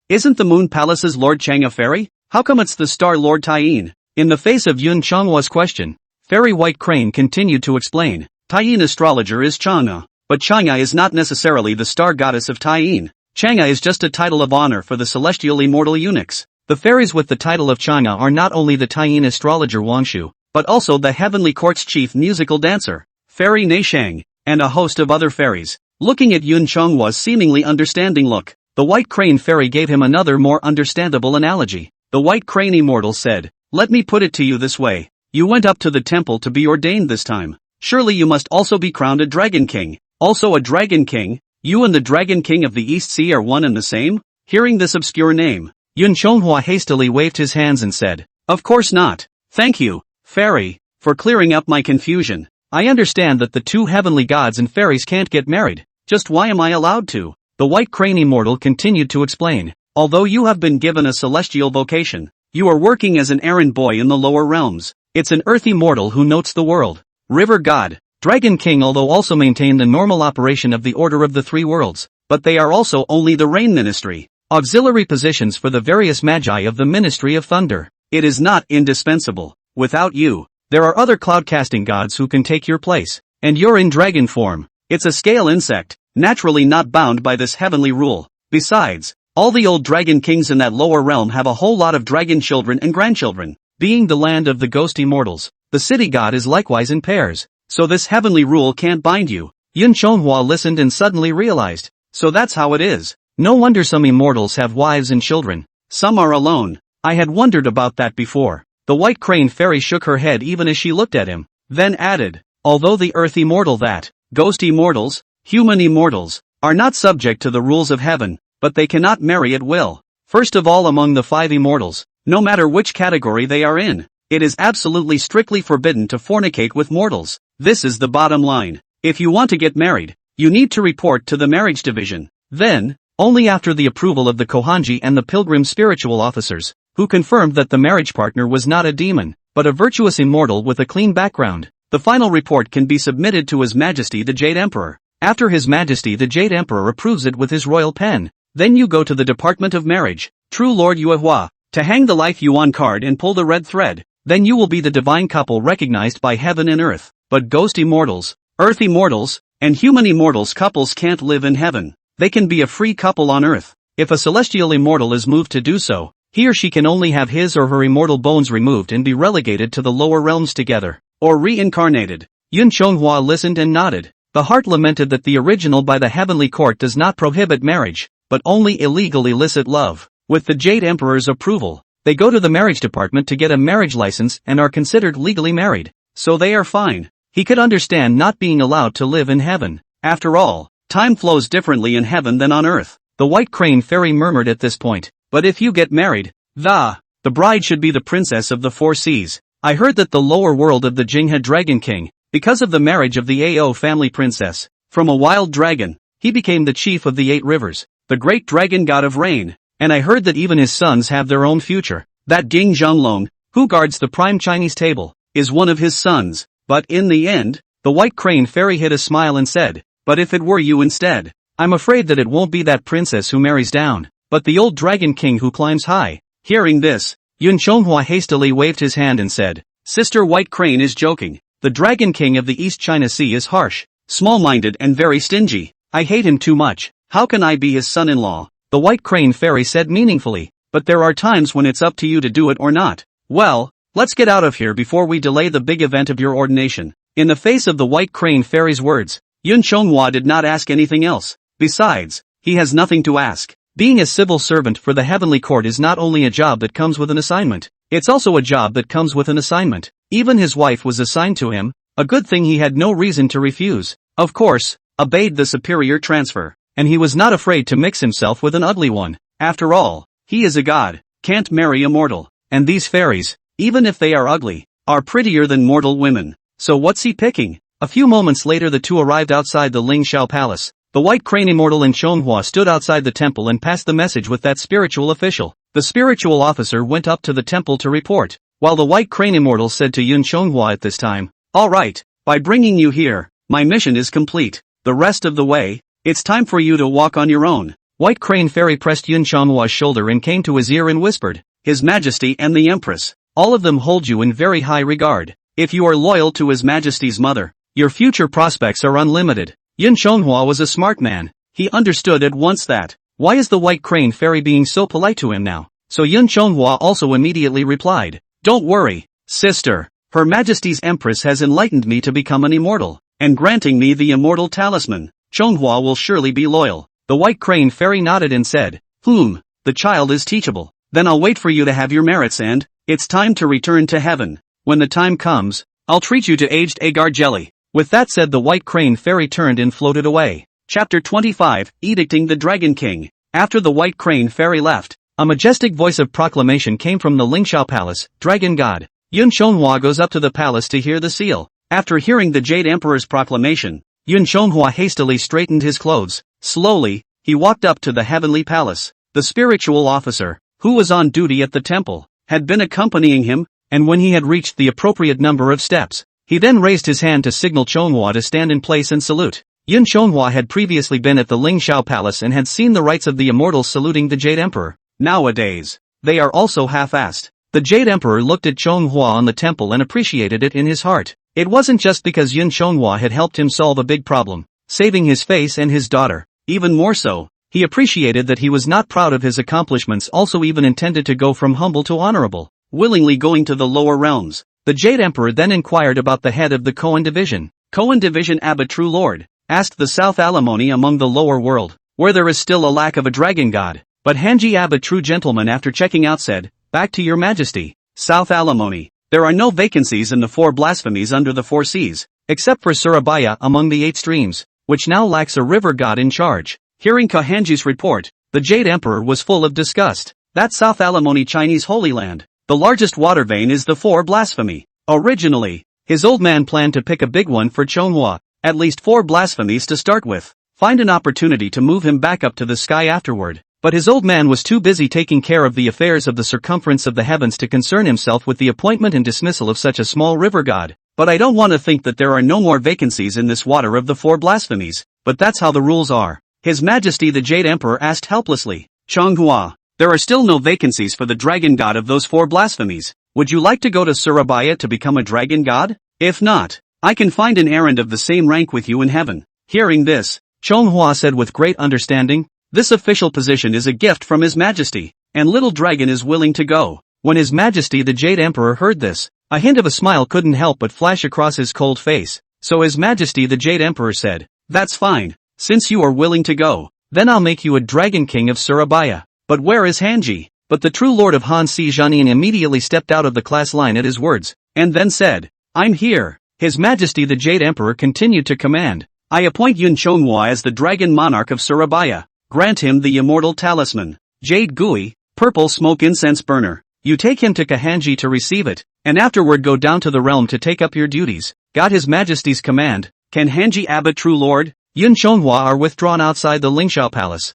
isn't the Moon Palace's Lord Chang a fairy? How come it's the Star Lord Tai-In? In the face of Yun Chonghua's question, Fairy White Crane continued to explain, Tai-In astrologer is Chang'e, but Chang'e is not necessarily the star goddess of Tai-In. Chang'e is just a title of honor for the celestial immortal eunuchs. The fairies with the title of Chang'e are not only the Tai-In astrologer Wangshu, but also the heavenly court's chief musical dancer, Fairy Neishang, and a host of other fairies. Looking at Yun Chonghua's seemingly understanding look, The White Crane Fairy gave him another more understandable analogy. The White Crane Immortal said, "Let me put it to you this way. You went up to the temple to be ordained this time. Surely you must also be crowned a Dragon King." "Also a Dragon King? You and the Dragon King of the East Sea are one and the same?" Hearing this obscure name, Yun Chonghua hastily waved his hands and said, "Of course not. Thank you, Fairy, for clearing up my confusion. I understand that the two heavenly gods and fairies can't get married. Just why am I allowed to?" The White Crane Immortal continued to explain. "Although you have been given a celestial vocation, you are working as an errand boy in the lower realms. It's an earthy mortal who notes the world. River God, Dragon King although also maintain the normal operation of the Order of the Three Worlds, but they are also only the Rain Ministry, auxiliary positions for the various magi of the Ministry of Thunder. It is not indispensable. Without you, there are other cloud-casting gods who can take your place, and you're in dragon form. It's a scale insect, naturally not bound by this heavenly rule. Besides, all the old dragon kings in that lower realm have a whole lot of dragon children and grandchildren. Being the land of the ghost immortals, the city god is likewise in pairs, so this heavenly rule can't bind you." Yun Chonghua listened and suddenly realized, so that's how it is. No wonder some immortals have wives and children. Some are alone. I had wondered about that before. The White Crane Fairy shook her head even as she looked at him, then added, "Although the earth immortal that, ghost immortals, human immortals, are not subject to the rules of heaven, but they cannot marry at will. First of all among the five immortals, no matter which category they are in, it is absolutely strictly forbidden to fornicate with mortals. This is the bottom line. If you want to get married, you need to report to the marriage division. Then, only after the approval of the Kohanji and the Pilgrim spiritual officers, who confirmed that the marriage partner was not a demon, but a virtuous immortal with a clean background, the final report can be submitted to His Majesty the Jade Emperor. After His Majesty the Jade Emperor approves it with his royal pen, then you go to the Department of Marriage, True Lord Yuehua, to hang the Life Yuan card and pull the red thread. Then you will be the divine couple recognized by heaven and earth. But ghost immortals, earth immortals, and human immortals couples can't live in heaven. They can be a free couple on earth. If a celestial immortal is moved to do so, he or she can only have his or her immortal bones removed and be relegated to the lower realms together, or reincarnated." Yun Chonghua listened and nodded. The heart lamented that the original by the heavenly court does not prohibit marriage, but only illegal illicit love. With the Jade Emperor's approval, they go to the marriage department to get a marriage license and are considered legally married, so they are fine. He could understand not being allowed to live in heaven. After all, time flows differently in heaven than on earth. The White Crane Fairy murmured at this point, "But if you get married, the bride should be the princess of the four seas. I heard that the lower world of the Jing had Dragon King, because of the marriage of the Ao family princess, from a wild dragon, he became the chief of the 8 rivers, the great dragon god of rain, and I heard that even his sons have their own future. That Ging Zhonglong, who guards the prime Chinese table, is one of his sons." But in the end, the White Crane Fairy hid a smile and said, "But if it were you instead, I'm afraid that it won't be that princess who marries down, but the old Dragon King who climbs high." Hearing this, Yun Chonghua hastily waved his hand and said, "Sister White Crane is joking. The Dragon King of the East China Sea is harsh, small-minded and very stingy. I hate him too much. How can I be his son-in-law?" The White Crane Fairy said meaningfully, "But there are times when it's up to you to do it or not. Well, let's get out of here before we delay the big event of your ordination." In the face of the White Crane Fairy's words, Yun Chonghua did not ask anything else. Besides, he has nothing to ask. Being a civil servant for the heavenly court is not only a job that comes with an assignment, it's also a job that comes with an assignment. Even his wife was assigned to him, a good thing he had no reason to refuse. Of course, obeyed the superior transfer, and he was not afraid to mix himself with an ugly one. After all, he is a god, can't marry a mortal, and these fairies, even if they are ugly, are prettier than mortal women. So what's he picking? A few moments later the two arrived outside the Ling Shao Palace. The White Crane Immortal and Chonghua stood outside the temple and passed the message with that spiritual official. The spiritual officer went up to the temple to report, while the White Crane Immortal said to Yun Chonghua at this time, "All right, by bringing you here, my mission is complete. The rest of the way, it's time for you to walk on your own." White Crane Fairy pressed Yun Chonghua's shoulder and came to his ear and whispered, "His Majesty and the Empress, all of them hold you in very high regard. If you are loyal to His Majesty's mother, your future prospects are unlimited." Yun Chonghua was a smart man. He understood at once that, why is the White Crane Fairy being so polite to him now? So Yun Chonghua also immediately replied, "Don't worry, sister. Her Majesty's Empress has enlightened me to become an immortal, and granting me the immortal talisman. Chonghua will surely be loyal." The white crane fairy nodded and said, the child is teachable. Then I'll wait for you to have your merits and, it's time to return to heaven. When the time comes, I'll treat you to aged agar jelly. With that said, the white crane fairy turned and floated away. Chapter 25, Edicting the Dragon King. After the white crane fairy left, a majestic voice of proclamation came from the Lingxiao Palace. Dragon God Yun Shonghua goes up to the palace to hear the seal. After hearing the Jade Emperor's proclamation, Yun Shonghua hastily straightened his clothes. Slowly, he walked up to the heavenly palace. The spiritual officer, who was on duty at the temple, had been accompanying him, and when he had reached the appropriate number of steps, he then raised his hand to signal Shonghua to stand in place and salute. Yun Shonghua had previously been at the Lingxiao Palace and had seen the rites of the immortals saluting the Jade Emperor. Nowadays, they are also half-assed. The Jade Emperor looked at Shonghua on the temple and appreciated it in his heart. It wasn't just because Yun Shonghua had helped him solve a big problem, saving his face and his daughter. Even more so, he appreciated that he was not proud of his accomplishments, also even intended to go from humble to honorable, willingly going to the lower realms. The Jade Emperor then inquired about the head of the Koan division. Koan division Abba True Lord, asked the South Alimony among the lower world, where there is still a lack of a dragon god. But Hanji Abba True Gentleman after checking out said, back to your majesty, South Alimony. There are no vacancies in the 4 blasphemies under the 4 seas, except for Surabaya among the 8 streams, which now lacks a river god in charge. Hearing Kahanji's report, the Jade Emperor was full of disgust. That South Alimony Chinese Holy Land, the largest water vein is the 4 blasphemy. Originally, his old man planned to pick a big one for Chonghua, at least 4 blasphemies to start with, find an opportunity to move him back up to the sky afterward. But his old man was too busy taking care of the affairs of the circumference of the heavens to concern himself with the appointment and dismissal of such a small river god. But I don't want to think that there are no more vacancies in this water of the 4 blasphemies, but that's how the rules are. His Majesty the Jade Emperor asked helplessly, Chonghua, there are still no vacancies for the dragon god of those 4 blasphemies. Would you like to go to Surabaya to become a dragon god? If not, I can find an errand of the same rank with you in heaven. Hearing this, Chonghua said with great understanding, this official position is a gift from His Majesty, and little dragon is willing to go. When His Majesty the Jade Emperor heard this, a hint of a smile couldn't help but flash across his cold face. So His Majesty the Jade Emperor said, that's fine, since you are willing to go, then I'll make you a dragon king of Surabaya. But where is Hanji? But the true lord of Han Si Jianin immediately stepped out of the class line at his words, and then said, I'm here. His Majesty the Jade Emperor continued to command, I appoint Yun Chonghua as the dragon monarch of Surabaya. Grant him the immortal talisman, Jade Gui, purple smoke incense burner. You take him to Kahanji to receive it, and afterward go down to the realm to take up your duties. Got His Majesty's command. Can Hanji Abba True Lord? Yun Chonghua are withdrawn outside the Lingxiao Palace.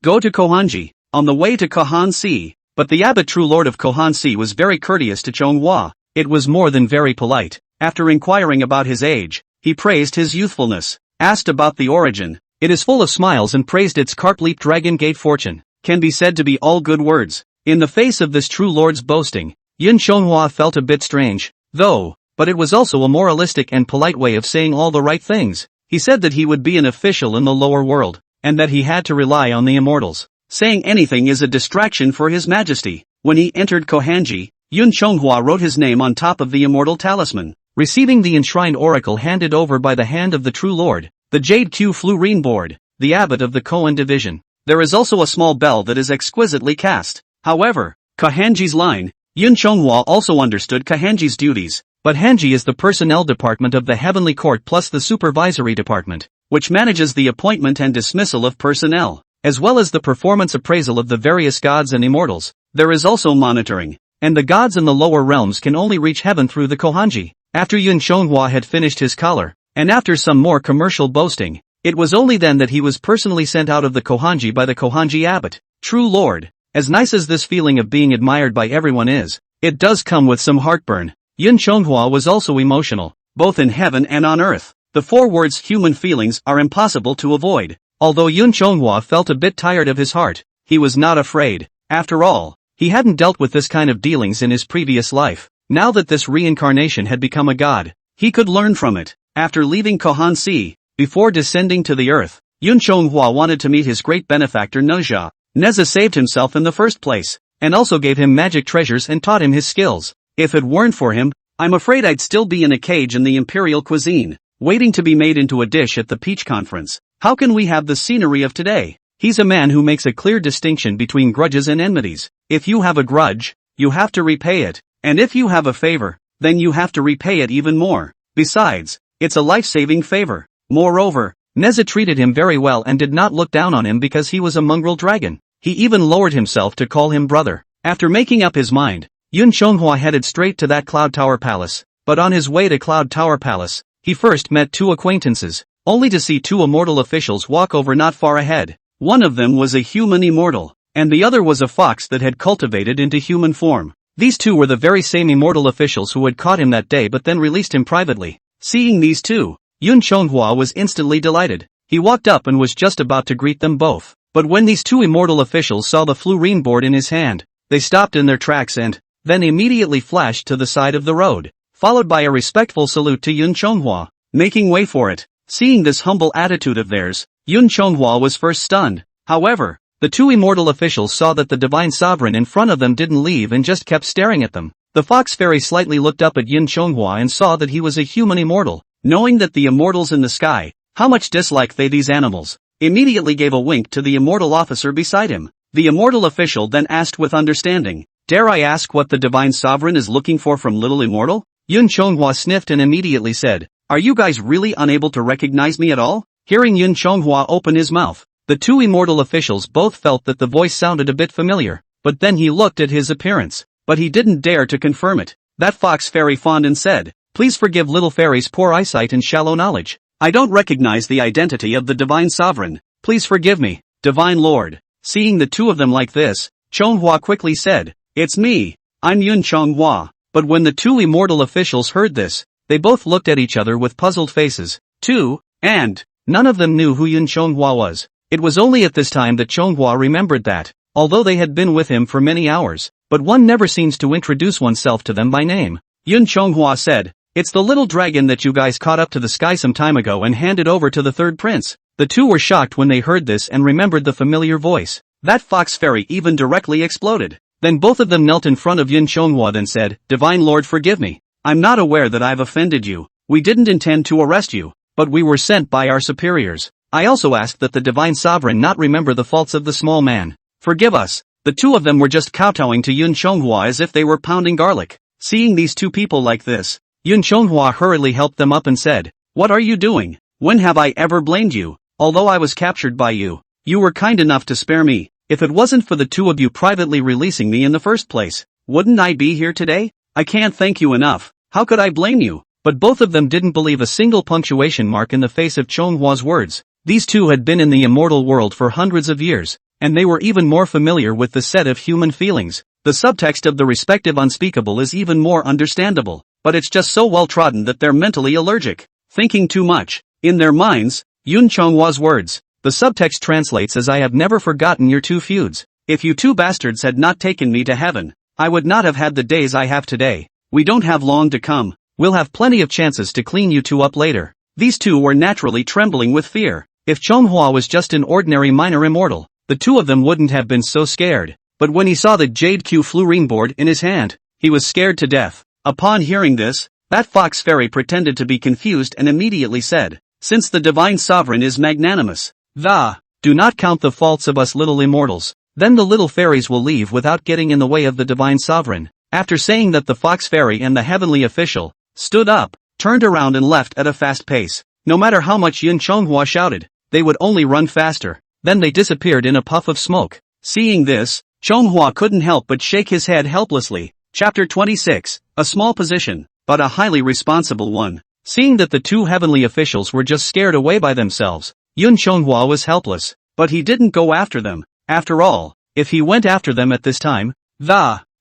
Go to Kohanji, on the way to Kohan Si. But the Abba True Lord of Kohan Si was very courteous to Chonghua. It was more than very polite. After inquiring about his age, he praised his youthfulness, asked about the origin. It is full of smiles and praised its carp leap dragon gate fortune, can be said to be all good words. In the face of this true lord's boasting, Yun Chonghua felt a bit strange, though, but it was also a moralistic and polite way of saying all the right things. He said that he would be an official in the lower world, and that he had to rely on the immortals. Saying anything is a distraction for His Majesty. When he entered Kohanji, Yun Chonghua wrote his name on top of the immortal talisman. Receiving the enshrined oracle handed over by the hand of the true lord, the Jade Q Flurine board, the abbot of the Koan division. There is also a small bell that is exquisitely cast. However, Kahanji's line, Yun Chonghua also understood Kahanji's duties, but Hanji is the personnel department of the heavenly court plus the supervisory department, which manages the appointment and dismissal of personnel, as well as the performance appraisal of the various gods and immortals. There is also monitoring, and the gods in the lower realms can only reach heaven through the Kohanji. After Yun Chonghua had finished his collar, and after some more commercial boasting, it was only then that he was personally sent out of the Kohanji by the Kohanji abbot. True Lord, as nice as this feeling of being admired by everyone is, it does come with some heartburn. Yun Chonghua was also emotional, both in heaven and on earth. The 4 words human feelings are impossible to avoid. Although Yun Chonghua felt a bit tired of his heart, he was not afraid. After all, he hadn't dealt with this kind of dealings in his previous life. Now that this reincarnation had become a god, he could learn from it. After leaving Kohan Si, before descending to the earth, Yun Chonghua wanted to meet his great benefactor Nezha. Nezha saved himself in the first place, and also gave him magic treasures and taught him his skills. If it weren't for him, I'm afraid I'd still be in a cage in the imperial cuisine, waiting to be made into a dish at the Peach Conference. How can we have the scenery of today? He's a man who makes a clear distinction between grudges and enmities. If you have a grudge, you have to repay it, and if you have a favor, then you have to repay it even more. Besides, it's a life-saving favor. Moreover, Neza treated him very well and did not look down on him because he was a mongrel dragon. He even lowered himself to call him brother. After making up his mind, Yun Chonghua headed straight to that Cloud Tower Palace, but on his way to Cloud Tower Palace, he first met two acquaintances, only to see two immortal officials walk over not far ahead. One of them was a human immortal, and the other was a fox that had cultivated into human form. These two were the very same immortal officials who had caught him that day but then released him privately. Seeing these two, Yun Chonghua was instantly delighted. He walked up and was just about to greet them both. But when these two immortal officials saw the fluorine board in his hand, they stopped in their tracks and then immediately flashed to the side of the road, followed by a respectful salute to Yun Chonghua, making way for it. Seeing this humble attitude of theirs, Yun Chonghua was first stunned. However, the two immortal officials saw that the divine sovereign in front of them didn't leave and just kept staring at them. The fox fairy slightly looked up at Yun Chonghua and saw that he was a human immortal. Knowing that the immortals in the sky, how much dislike they these animals, immediately gave a wink to the immortal officer beside him. The immortal official then asked with understanding, "Dare I ask what the divine sovereign is looking for from little immortal?" Yun Chonghua sniffed and immediately said, "Are you guys really unable to recognize me at all?" Hearing Yun Chonghua open his mouth, the two immortal officials both felt that the voice sounded a bit familiar, but then he looked at his appearance, but he didn't dare to confirm it. That fox fairy fawned and said, "Please forgive little fairy's poor eyesight and shallow knowledge. I don't recognize the identity of the divine sovereign. Please forgive me, divine lord." Seeing the two of them like this, Chonghua quickly said, "It's me, I'm Yun Chonghua." But when the two immortal officials heard this, they both looked at each other with puzzled faces, too, and none of them knew who Yun Chonghua was. It was only at this time that Chonghua remembered that, although they had been with him for many hours, but one never seems to introduce oneself to them by name. Yun Chonghua said, "It's the little dragon that you guys caught up to the sky some time ago and handed over to the third prince." The two were shocked when they heard this and remembered the familiar voice. That fox fairy even directly exploded. Then both of them knelt in front of Yun Chonghua then said, "Divine Lord, forgive me. I'm not aware that I've offended you. We didn't intend to arrest you, but we were sent by our superiors. I also ask that the divine sovereign not remember the faults of the small man. Forgive us." The two of them were just kowtowing to Yun Chonghua as if they were pounding garlic. Seeing these two people like this, Yun Chonghua hurriedly helped them up and said, "What are you doing? When have I ever blamed you? Although I was captured by you, you were kind enough to spare me. If it wasn't for the two of you privately releasing me in the first place, wouldn't I be here today? I can't thank you enough. How could I blame you?" But both of them didn't believe a single punctuation mark in the face of Chonghua's words. These two had been in the immortal world for hundreds of years, and they were even more familiar with the set of human feelings. The subtext of the respective unspeakable is even more understandable, but it's just so well trodden that they're mentally allergic. Thinking too much. In their minds, Yun Chonghua's words, the subtext translates as, "I have never forgotten your two feuds. If you two bastards had not taken me to heaven, I would not have had the days I have today. We don't have long to come. We'll have plenty of chances to clean you two up later." These two were naturally trembling with fear. If Chonghua was just an ordinary minor immortal, the two of them wouldn't have been so scared. But when he saw the Jade Q fluorine board in his hand, he was scared to death. Upon hearing this, that fox fairy pretended to be confused and immediately said, "Since the divine sovereign is magnanimous, do not count the faults of us little immortals. Then the little fairies will leave without getting in the way of the divine sovereign." After saying that, the fox fairy and the heavenly official stood up, turned around and left at a fast pace. No matter how much Yun Chonghua shouted, they would only run faster. Then they disappeared in a puff of smoke. Seeing this, Chonghua couldn't help but shake his head helplessly. Chapter 26, a small position, but a highly responsible one. Seeing that the two heavenly officials were just scared away by themselves, Yun Chonghua was helpless, but he didn't go after them. After all, if he went after them at this time,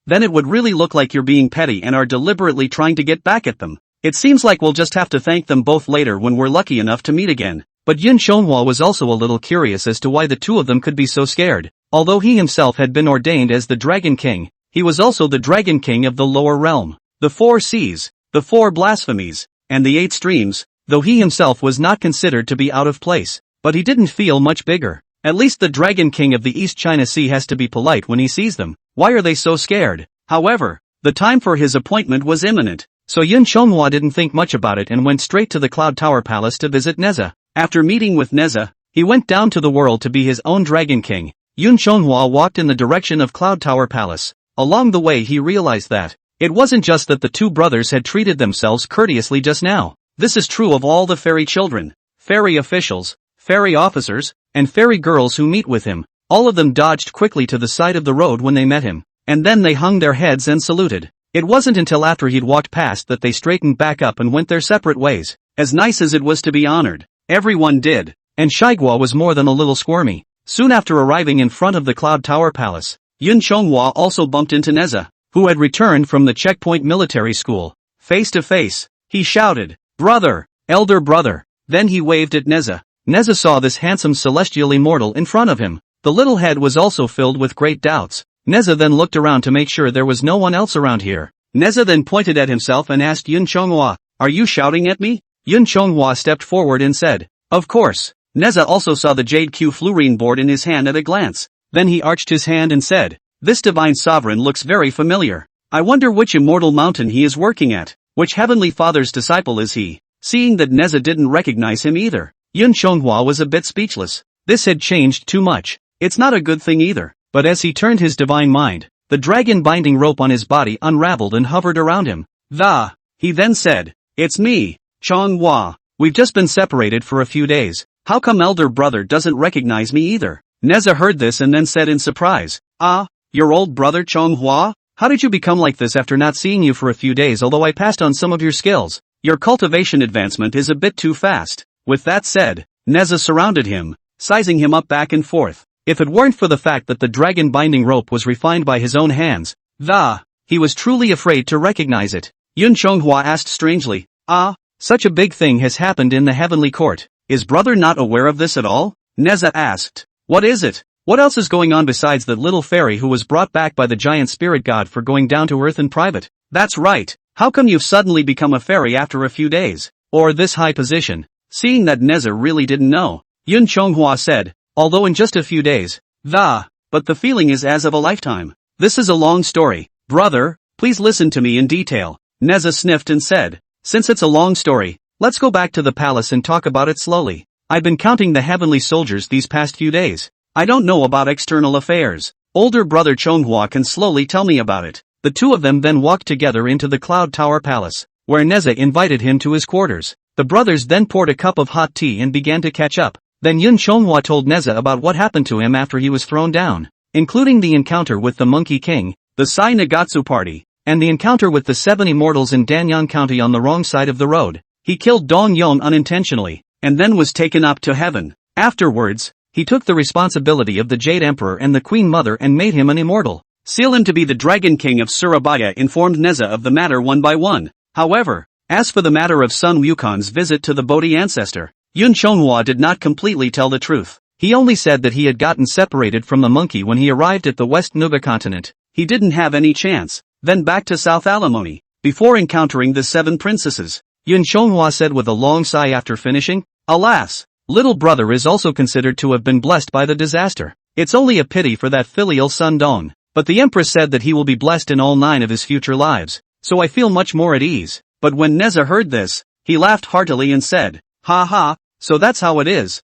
then it would really look like you're being petty and are deliberately trying to get back at them. It seems like we'll just have to thank them both later when we're lucky enough to meet again. But Yun Chonghua was also a little curious as to why the two of them could be so scared. Although he himself had been ordained as the Dragon King, he was also the Dragon King of the lower realm, the 4 seas, the 4 blasphemies, and the 8 streams, though he himself was not considered to be out of place. But he didn't feel much bigger. At least the Dragon King of the East China Sea has to be polite when he sees them. Why are they so scared? However, the time for his appointment was imminent, so Yun Chonghua didn't think much about it and went straight to the Cloud Tower Palace to visit Neza. After meeting with Neza, He went down to the world to be his own Dragon King. Yun Chonghua walked in the direction of Cloud Tower Palace. Along the way he realized that it wasn't just that the two brothers had treated themselves courteously just now. This is true of all the fairy children, fairy officials, fairy officers, and fairy girls who meet with him. All of them dodged quickly to the side of the road when they met him, and then they hung their heads and saluted. It wasn't until after he'd walked past that they straightened back up and went their separate ways. As nice as it was to be honored, everyone did, and Shaigua was more than a little squirmy. Soon after arriving in front of the Cloud Tower Palace, Yun Chonghua also bumped into Neza, who had returned from the checkpoint military school. Face to face, he shouted, "Brother, elder brother." Then he waved at Neza. Neza saw this handsome celestial immortal in front of him. The little head was also filled with great doubts. Neza then looked around to make sure there was no one else around here. Neza then pointed at himself and asked Yun Chonghua, "Are you shouting at me?" Yun Chonghua stepped forward and said, "Of course." Neza also saw the Jade Q fluorine board in his hand at a glance. Then he arched his hand and said, "This divine sovereign looks very familiar. I wonder which immortal mountain he is working at. Which heavenly father's disciple is he?" Seeing that Neza didn't recognize him either, Yun Chonghua was a bit speechless. This had changed too much. It's not a good thing either. But as he turned his divine mind, the dragon binding rope on his body unraveled and hovered around him. He then said, "It's me, Chonghua. We've just been separated for a few days. How come elder brother doesn't recognize me either?" Neza heard this and then said in surprise, "Ah, your old brother Chonghua? How did you become like this after not seeing you for a few days? Although I passed on some of your skills, your cultivation advancement is a bit too fast." With that said, Neza surrounded him, sizing him up back and forth. If it weren't for the fact that the dragon binding rope was refined by his own hands, he was truly afraid to recognize it. Yun Chonghua asked strangely, "Such a big thing has happened in the heavenly court. Is brother not aware of this at all?" Neza asked, "What is it? What else is going on besides that little fairy who was brought back by the giant spirit god for going down to earth in private?" "That's right. How come you've suddenly become a fairy after a few days? Or this high position?" Seeing that Neza really didn't know, Yun Chonghua said, "Although in just a few days, but the feeling is as of a lifetime. This is a long story. Brother, please listen to me in detail." Neza sniffed and said, "Since it's a long story, let's go back to the palace and talk about it slowly. I've been counting the heavenly soldiers these past few days. I don't know about external affairs. Older brother Chonghua can slowly tell me about it." The two of them then walked together into the Cloud Tower Palace, where Neza invited him to his quarters. The brothers then poured a cup of hot tea and began to catch up. Then Yun Chonghua told Neza about what happened to him after he was thrown down, including the encounter with the Monkey King, the Sai Nagatsu party, and the encounter with the 7 immortals in Danyang County on the wrong side of the road. He killed Dong Yon unintentionally, and then was taken up to heaven. Afterwards, he took the responsibility of the Jade Emperor and the Queen Mother and made him an immortal. Seal him to be the Dragon King of Surabaya informed Neza of the matter one by one. However, as for the matter of Sun Wukon's visit to the Bodhi ancestor, Yun Chonghua did not completely tell the truth. He only said that he had gotten separated from the monkey when he arrived at the West Nuba continent. He didn't have any chance. Then back to South Alimony, before encountering the 7 princesses. Yun Chonghua said with a long sigh after finishing, "Alas, little brother is also considered to have been blessed by the disaster. It's only a pity for that filial son Dong. But the Empress said that he will be blessed in all 9 of his future lives, so I feel much more at ease." But when Neza heard this, he laughed heartily and said, "Ha ha, so that's how it is,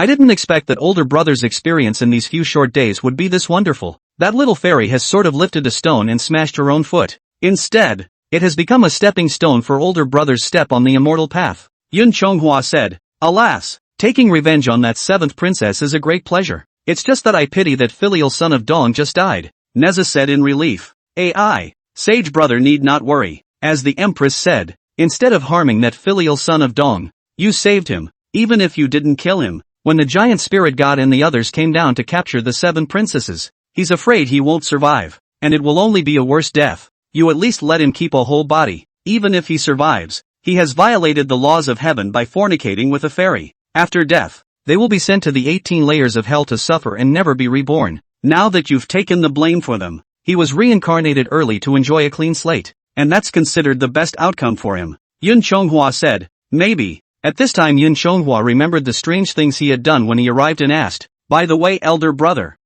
I didn't expect that older brother's experience in these few short days would be this wonderful. That little fairy has sort of lifted a stone and smashed her own foot. Instead, it has become a stepping stone for older brother's step on the immortal path." Yun Chonghua said, "Alas, taking revenge on that 7th princess is a great pleasure. It's just that I pity that filial son of Dong just died." Neza said in relief, "Sage brother need not worry. As the Empress said, instead of harming that filial son of Dong, you saved him, even if you didn't kill him. When the giant spirit god and the others came down to capture the 7 princesses, he's afraid he won't survive, and it will only be a worse death. You at least let him keep a whole body. Even if he survives, he has violated the laws of heaven by fornicating with a fairy. After death, they will be sent to the 18 layers of hell to suffer and never be reborn. Now that you've taken the blame for them, he was reincarnated early to enjoy a clean slate, and that's considered the best outcome for him." Yun Chonghua said, "Maybe." At this time Yun Chonghua remembered the strange things he had done when he arrived and asked, "By the way, elder brother,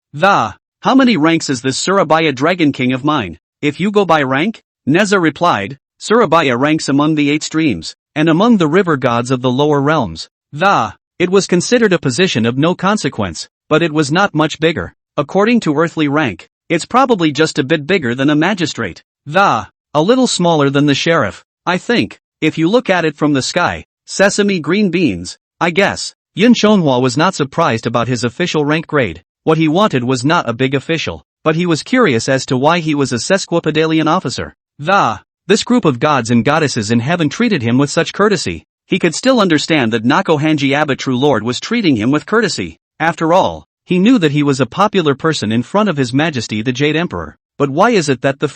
how many ranks is this Surabaya Dragon King of mine?" "If you go by rank," Neza replied, "Surabaya ranks among the 8 streams, and among the river gods of the lower realms. It was considered a position of no consequence, but it was not much bigger. According to earthly rank, it's probably just a bit bigger than a magistrate. A little smaller than the sheriff, I think, if you look at it from the sky. Sesame green beans, I guess. Yun Chonghua was not surprised about his official rank grade. What he wanted was not a big official, but he was curious as to why he was a sesquipedalian officer. This group of gods and goddesses in heaven treated him with such courtesy. He could still understand that Nako Hanji Abba True Lord was treating him with courtesy. After all, he knew that he was a popular person in front of His Majesty the Jade Emperor. But why is it that the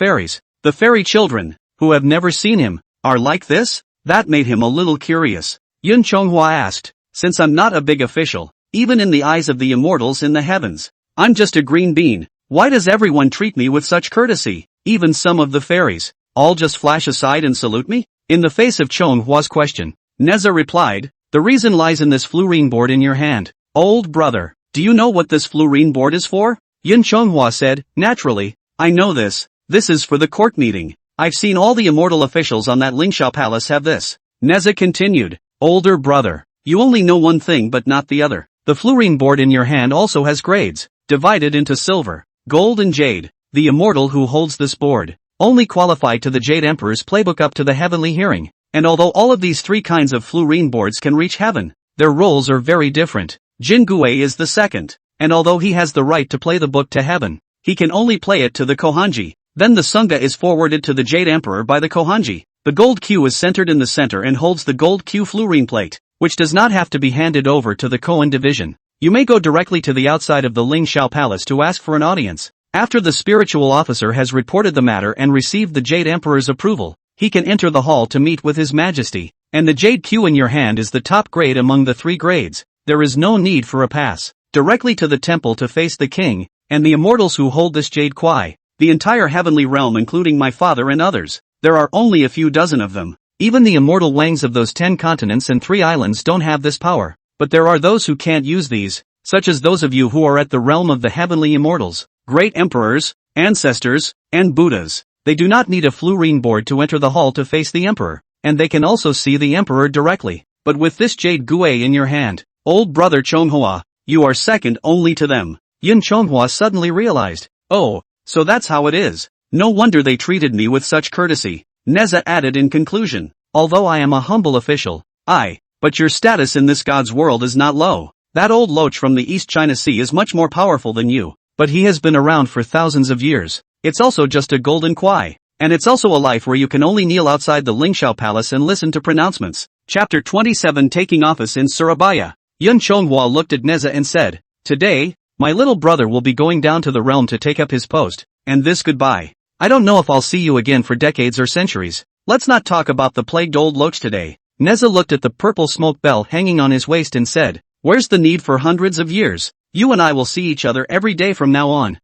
fairy children, who have never seen him, are like this? That made him a little curious. Yun Chonghua asked, since I'm not a big official, even in the eyes of the immortals in the heavens, I'm just a green bean, why does everyone treat me with such courtesy? Even some of the fairies, all just flash aside and salute me? In the face of Chonghua's question, Neza replied, the reason lies in this fluorine board in your hand. Old brother, do you know what this fluorine board is for? Yun Chonghua said, naturally, I know this. This is for the court meeting. I've seen all the immortal officials on that Lingxiao palace have this. Neza continued, older brother, you only know one thing but not the other. The fluorine board in your hand also has grades, divided into silver, gold and jade. The immortal who holds this board only qualified to the Jade Emperor's playbook up to the heavenly hearing. And although all of these three kinds of fluorine boards can reach heaven, their roles are very different. Jin Gui is the second, and although he has the right to play the book to heaven, he can only play it to the Kohanji. Then the Sangha is forwarded to the Jade Emperor by the Kohanji. The gold Q is centered in the center and holds the gold Q fluorine plate, which does not have to be handed over to the Koan division. You may go directly to the outside of the Lingxiao Palace to ask for an audience. After the spiritual officer has reported the matter and received the Jade Emperor's approval, he can enter the hall to meet with His Majesty. And the Jade Q in your hand is the top grade among the 3 grades. There is no need for a pass. Directly to the temple to face the king, and the immortals who hold this Jade Kwai. The entire heavenly realm including my father and others. There are only a few dozen of them. Even the immortal Wangs of those 10 continents and 3 islands don't have this power. But there are those who can't use these, such as those of you who are at the realm of the heavenly immortals, great emperors, ancestors, and Buddhas. They do not need a fluorine board to enter the hall to face the emperor, and they can also see the emperor directly. But with this Jade Gui in your hand, old brother Chonghua, you are second only to them. Yun Chonghua suddenly realized, oh, so that's how it is. No wonder they treated me with such courtesy. Neza added in conclusion, although I am a humble official, but your status in this god's world is not low. That old loach from the East China Sea is much more powerful than you, but he has been around for thousands of years. It's also just a golden kwai. And it's also a life where you can only kneel outside the Lingxiao Palace and listen to pronouncements. Chapter 27 Taking Office in Surabaya. Yun Chonghua looked at Neza and said, today, my little brother will be going down to the realm to take up his post, and this goodbye. I don't know if I'll see you again for decades or centuries. Let's not talk about the plagued old loach today. Neza looked at the purple smoke bell hanging on his waist and said, where's the need for hundreds of years? You and I will see each other every day from now on.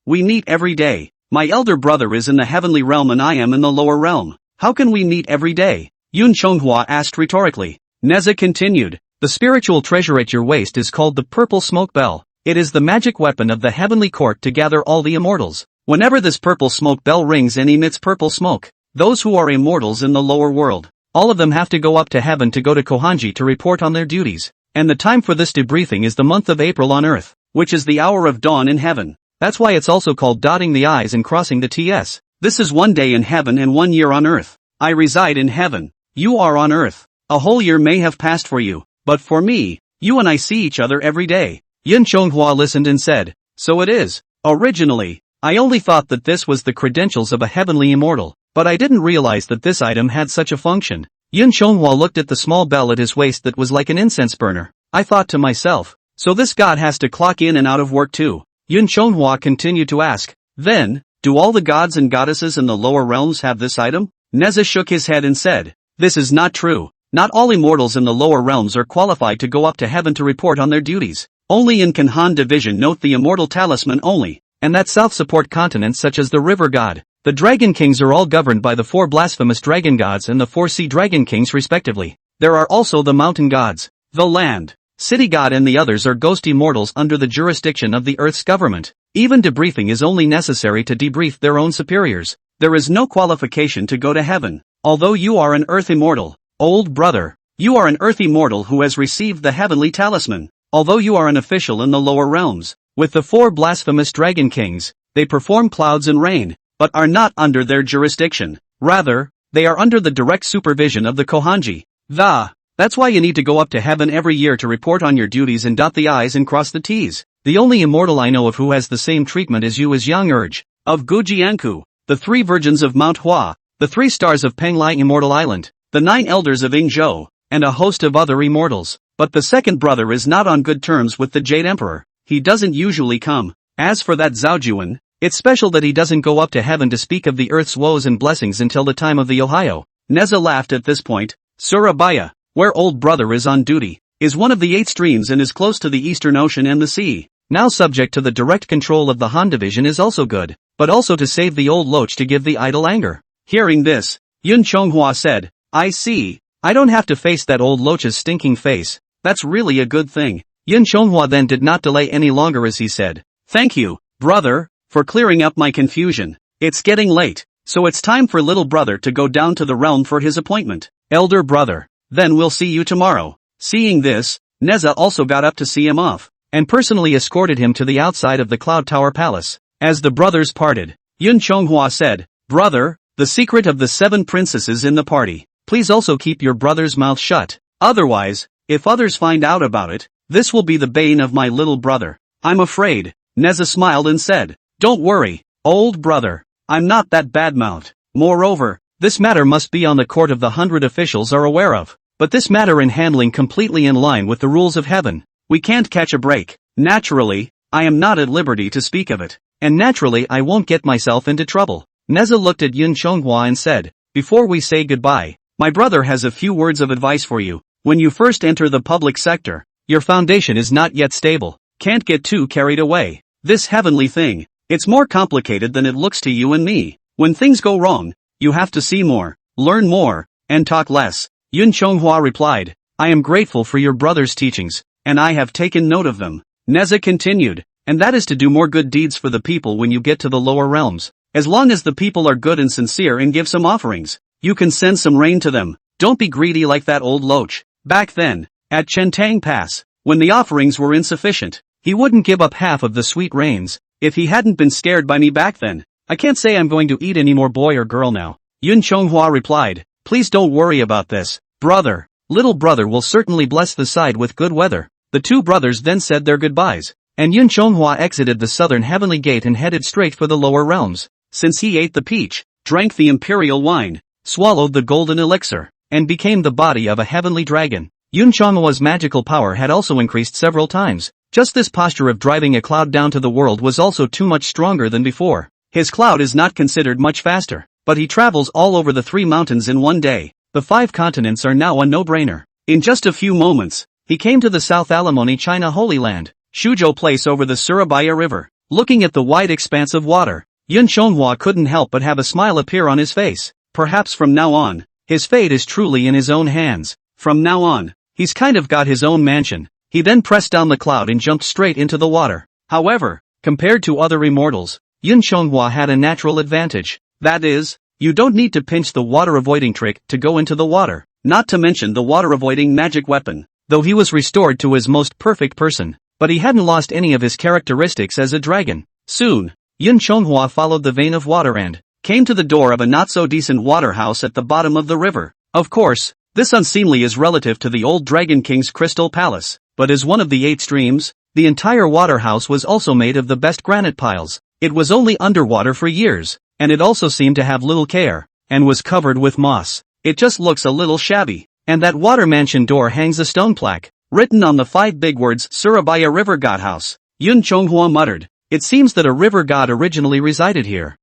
We meet every day. My elder brother is in the heavenly realm and I am in the lower realm. How can we meet every day? Yun Chonghua asked rhetorically. Neza continued, the spiritual treasure at your waist is called the purple smoke bell. It is the magic weapon of the heavenly court to gather all the immortals. Whenever this purple smoke bell rings and emits purple smoke, those who are immortals in the lower world, all of them have to go up to heaven to go to Kohanji to report on their duties. And the time for this debriefing is the month of April on earth, which is the hour of dawn in heaven. That's why it's also called dotting the I's and crossing the T's. This is 1 day in heaven and 1 year on earth. I reside in heaven. You are on earth. A whole year may have passed for you, but for me, you and I see each other every day. Yun Chonghua listened and said, so it is. Originally, I only thought that this was the credentials of a heavenly immortal, but I didn't realize that this item had such a function. Yun Chonghua looked at the small bell at his waist that was like an incense burner. I thought to myself, so this god has to clock in and out of work too. Yun Chonghua continued to ask, then, do all the gods and goddesses in the lower realms have this item? Neza shook his head and said, this is not true. Not all immortals in the lower realms are qualified to go up to heaven to report on their duties. Only in Kanhan division note the immortal talisman only, and that south support continents such as the river god. The dragon kings are all governed by the 4 blasphemous dragon gods and the 4 sea dragon kings respectively. There are also the mountain gods, the land, city god and the others are ghost immortals under the jurisdiction of the earth's government. Even debriefing is only necessary to debrief their own superiors. There is no qualification to go to heaven. Although you are an earth immortal, old brother, You are an earthy mortal who has received the heavenly talisman. Although you are an official in the lower realms, with the 4 blasphemous dragon kings, they perform clouds and rain, but are not under their jurisdiction. Rather, they are under the direct supervision of the Kohanji. That's why you need to go up to heaven every year to report on your duties and dot the I's and cross the T's. The only immortal I know of who has the same treatment as you is Yang Urge, of Gujianku, the 3 virgins of manhwa, the 3 stars of Penglai Immortal Island, the 9 elders of Yingzhou, and a host of other immortals. But the second brother is not on good terms with the Jade Emperor. He doesn't usually come. As for that Zhaojuan, it's special that he doesn't go up to heaven to speak of the earth's woes and blessings until the time of the Ohio. Neza laughed at this point. Surabaya, where old brother is on duty, is one of the 8 streams and is close to the Eastern Ocean and the sea. Now subject to the direct control of the Han division is also good, but also to save the old loach to give the idol anger. Hearing this, Yun Chonghua said, I see. I don't have to face that old loach's stinking face. That's really a good thing. Yun Chonghua then did not delay any longer as he said, thank you, brother, for clearing up my confusion. It's getting late, so it's time for little brother to go down to the realm for his appointment. Elder brother, then we'll see you tomorrow. Seeing this, Neza also got up to see him off, and personally escorted him to the outside of the Cloud Tower Palace. As the brothers parted, Yun Chonghua said, brother, the secret of the 7 princesses in the party. Please also keep your brother's mouth shut. Otherwise, if others find out about it, this will be the bane of my little brother. I'm afraid. Neza smiled and said, don't worry, old brother. I'm not that bad-mouthed. Moreover, this matter must be on the court of the 100 officials are aware of. But this matter in handling completely in line with the rules of heaven. We can't catch a break. Naturally, I am not at liberty to speak of it. And naturally I won't get myself into trouble. Neza looked at Yun Chonghua and said, before we say goodbye, my brother has a few words of advice for you. When you first enter the public sector, your foundation is not yet stable. Can't get too carried away. This heavenly thing, it's more complicated than it looks to you and me. When things go wrong, you have to see more, learn more, and talk less. Yun Chonghua replied, I am grateful for your brother's teachings, and I have taken note of them. Neza continued, and that is to do more good deeds for the people when you get to the lower realms. As long as the people are good and sincere and give some offerings, you can send some rain to them. Don't be greedy like that old loach. Back then, at Chentang Pass, when the offerings were insufficient, he wouldn't give up half of the sweet rains. If he hadn't been scared by me back then, I can't say I'm going to eat any more boy or girl now. Yun Chonghua replied, please don't worry about this, brother. Little brother will certainly bless the side with good weather. The 2 brothers then said their goodbyes, and Yun Chonghua exited the southern heavenly gate and headed straight for the lower realms. Since he ate the peach, drank the imperial wine, swallowed the golden elixir, and became the body of a heavenly dragon, Yun Chonghua's magical power had also increased several times. Just this posture of driving a cloud down to the world was also too much stronger than before. His cloud is not considered much faster, but he travels all over the 3 mountains in one day. The 5 continents are now a no-brainer. In just a few moments, he came to the South Alimony China Holy Land, Shuzhou Place over the Surabaya River. Looking at the wide expanse of water, Yun Chonghua couldn't help but have a smile appear on his face. Perhaps from now on, his fate is truly in his own hands. From now on, he's kind of got his own mansion. He then pressed down the cloud and jumped straight into the water. However, compared to other immortals, Yun Chonghua had a natural advantage. That is, you don't need to pinch the water-avoiding trick to go into the water, not to mention the water-avoiding magic weapon. Though he was restored to his most perfect person, but he hadn't lost any of his characteristics as a dragon. Soon, Yun Chonghua followed the vein of water and came to the door of a not-so-decent water house at the bottom of the river. Of course, this unseemly is relative to the old Dragon King's Crystal Palace, but as one of the 8 streams, the entire water house was also made of the best granite piles. It was only underwater for years, and it also seemed to have little care, and was covered with moss. It just looks a little shabby. And that water mansion door hangs a stone plaque, written on the 5 big words Surabaya River God House. Yun Chonghua muttered, it seems that a river god originally resided here.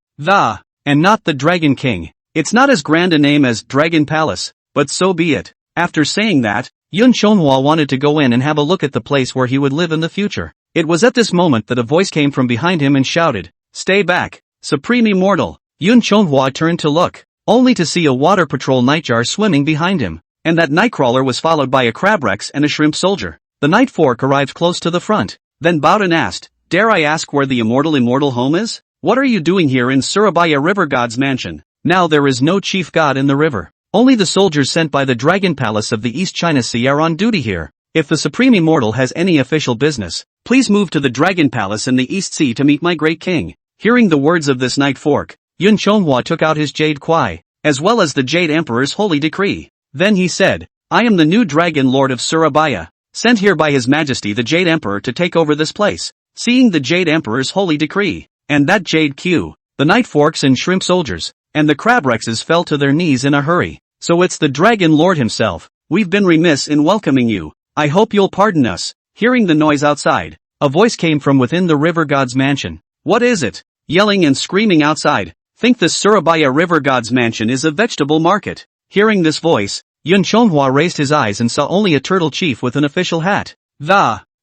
And not the Dragon King. It's not as grand a name as Dragon Palace, but so be it. After saying that, Yun Chonghua wanted to go in and have a look at the place where he would live in the future. It was at this moment that a voice came from behind him and shouted, "Stay back, Supreme Immortal." Yun Chonghua turned to look, only to see a water patrol nightjar swimming behind him, and that nightcrawler was followed by a crab rex and a shrimp soldier. The night fork arrived close to the front, then bowed and asked, "Dare I ask where the immortal home is? What are you doing here in Surabaya River God's mansion?" Now there is no chief god in the river. Only the soldiers sent by the Dragon Palace of the East China Sea are on duty here. If the Supreme Immortal has any official business, please move to the Dragon Palace in the East Sea to meet my great king. Hearing the words of this night fork, Yun Chonghua took out his Jade Kwai, as well as the Jade Emperor's holy decree. Then he said, I am the new Dragon Lord of Surabaya, sent here by His Majesty the Jade Emperor to take over this place. Seeing the Jade Emperor's holy decree, and that Jade Q, the Night Forks and Shrimp Soldiers, and the Crab Rexes fell to their knees in a hurry. So it's the Dragon Lord himself. We've been remiss in welcoming you. I hope you'll pardon us. Hearing the noise outside, a voice came from within the River God's mansion. What is it? Yelling and screaming outside. Think the Surabaya River God's mansion is a vegetable market. Hearing this voice, Yun Chonghua raised his eyes and saw only a turtle chief with an official hat.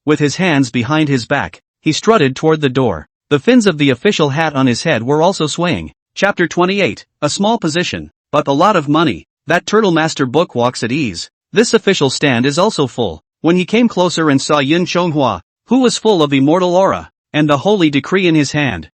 With his hands behind his back, he strutted toward the door. The fins of the official hat on his head were also swaying. Chapter 28, a small position, but a lot of money. That Turtle Master book walks at ease. This official stand is also full. When he came closer and saw Yun Chonghua, who was full of immortal aura, and the holy decree in his hand,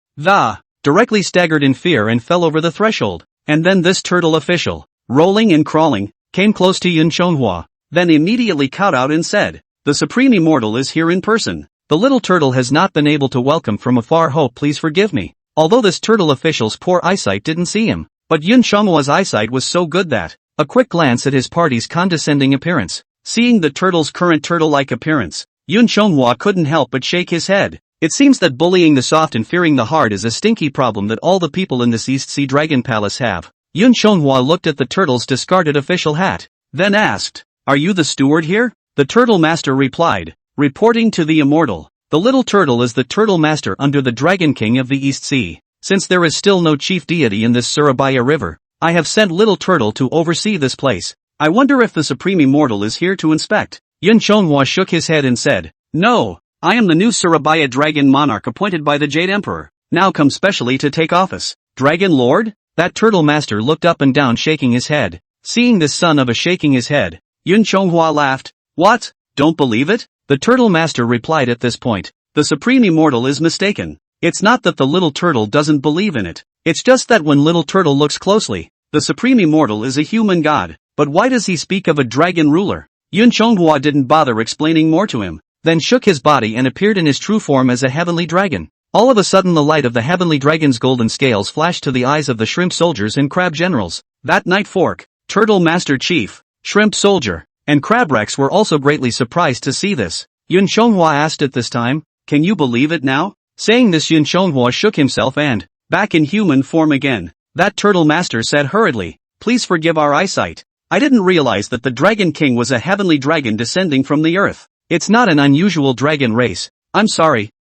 directly staggered in fear and fell over the threshold. And then this turtle official, rolling and crawling, came close to Yun Chonghua, then immediately kowtowed and said, the Supreme Immortal is here in person. The little turtle has not been able to welcome from afar. Hope please forgive me. Although this turtle official's poor eyesight didn't see him, but Yun Chonghua's eyesight was so good that, a quick glance at his party's condescending appearance, seeing the turtle's current turtle-like appearance, Yun Chonghua couldn't help but shake his head. It seems that bullying the soft and fearing the hard is a stinky problem that all the people in this East Sea Dragon Palace have. Yun Chonghua looked at the turtle's discarded official hat, then asked, are you the steward here? The turtle master replied, reporting to the immortal. The little turtle is the turtle master under the Dragon King of the East Sea. Since there is still no chief deity in this Surabaya River, I have sent Little Turtle to oversee this place. I wonder if the Supreme Immortal is here to inspect. Yun Chonghua shook his head and said, no, I am the new Surabaya Dragon Monarch appointed by the Jade Emperor, now come specially to take office. Dragon Lord? That turtle master looked up and down shaking his head. Seeing this son of a shaking his head, Yun Chonghua laughed. What? Don't believe it? The turtle master replied at this point. The Supreme Immortal is mistaken. It's not that the little turtle doesn't believe in it. It's just that when little turtle looks closely, the Supreme Immortal is a human god. But why does he speak of a dragon ruler? Yun Chonghua didn't bother explaining more to him, then shook his body and appeared in his true form as a heavenly dragon. All of a sudden the light of the heavenly dragon's golden scales flashed to the eyes of the shrimp soldiers and crab generals. That night fork, turtle master chief, shrimp soldier, and crab rex were also greatly surprised to see this. Yun Chonghua asked at this time, can you believe it now? Saying this Yun Chonghua shook himself and, back in human form again. That turtle master said hurriedly, please forgive our eyesight. I didn't realize that the Dragon King was a heavenly dragon descending from the earth. It's not an unusual dragon race. I'm sorry.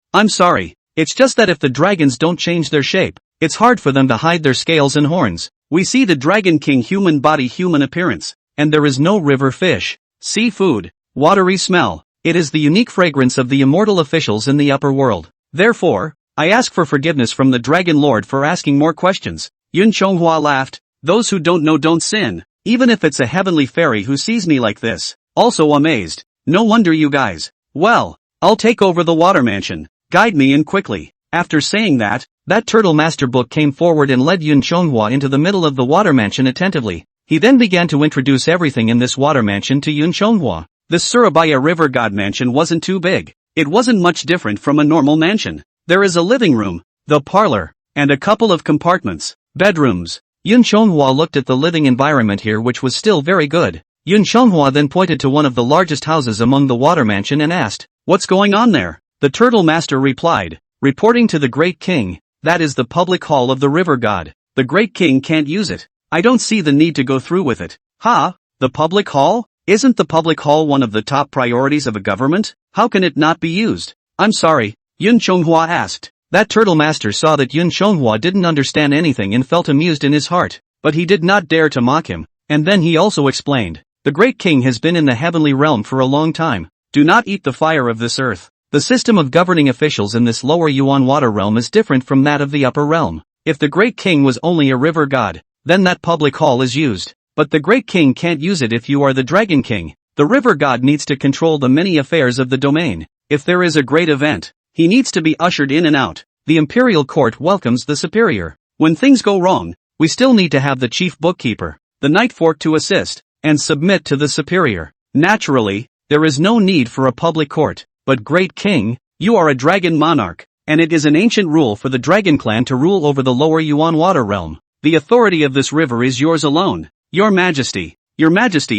It's just that if the dragons don't change their shape, it's hard for them to hide their scales and horns. We see the Dragon King human body, human appearance, and there is no river fish, seafood, watery smell. It is the unique fragrance of the immortal officials in the upper world. Therefore, I ask for forgiveness from the Dragon Lord for asking more questions. Yun Chonghua laughed. Those who don't know don't sin, even if it's a heavenly fairy who sees me like this. Also amazed. No wonder you guys. Well, I'll take over the water mansion. Guide me in quickly. After saying that, that turtle master book came forward and led Yun Chonghua into the middle of the water mansion attentively. He then began to introduce everything in this water mansion to Yun Chonghua. This Surabaya River God mansion wasn't too big. It wasn't much different from a normal mansion. There is a living room, the parlor, and a couple of compartments, bedrooms. Yun Chonghua looked at the living environment here, which was still very good. Yun Chonghua then pointed to one of the largest houses among the water mansion and asked, what's going on there? The turtle master replied, reporting to the great king, that is the public hall of the river god. The great king can't use it. I don't see the need to go through with it. The public hall? Isn't the public hall one of the top priorities of a government? How can it not be used? I'm sorry, Yun Chonghua asked. That turtle master saw that Yun Chonghua didn't understand anything and felt amused in his heart, but he did not dare to mock him, and then he also explained, the great king has been in the heavenly realm for a long time. Do not eat the fire of this earth. The system of governing officials in this lower Yuan water realm is different from that of the upper realm. If the great king was only a river god, then that public hall is used. But the great king can't use it if you are the dragon king. The river god needs to control the many affairs of the domain. If there is a great event, he needs to be ushered in and out. The imperial court welcomes the superior. When things go wrong, we still need to have the chief bookkeeper. the night fork to assist, and submit to the superior. Naturally, there is no need for a public court, but great king, you are a dragon monarch, and it is an ancient rule for the dragon clan to rule over the lower Yuan water realm. The authority of this river is yours alone. Your majesty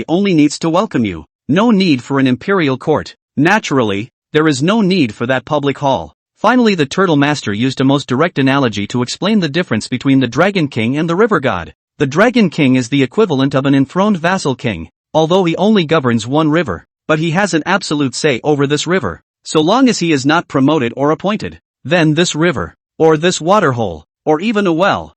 only needs to welcome you. No need for an imperial court. Naturally, there is no need for that public hall. Finally, the turtle master used a most direct analogy to explain the difference between the dragon king and the river god. The dragon king is the equivalent of an enthroned vassal king, although he only governs one river, but he has an absolute say over this river, so long as he is not promoted or appointed. Then this river, or this waterhole, or even a well,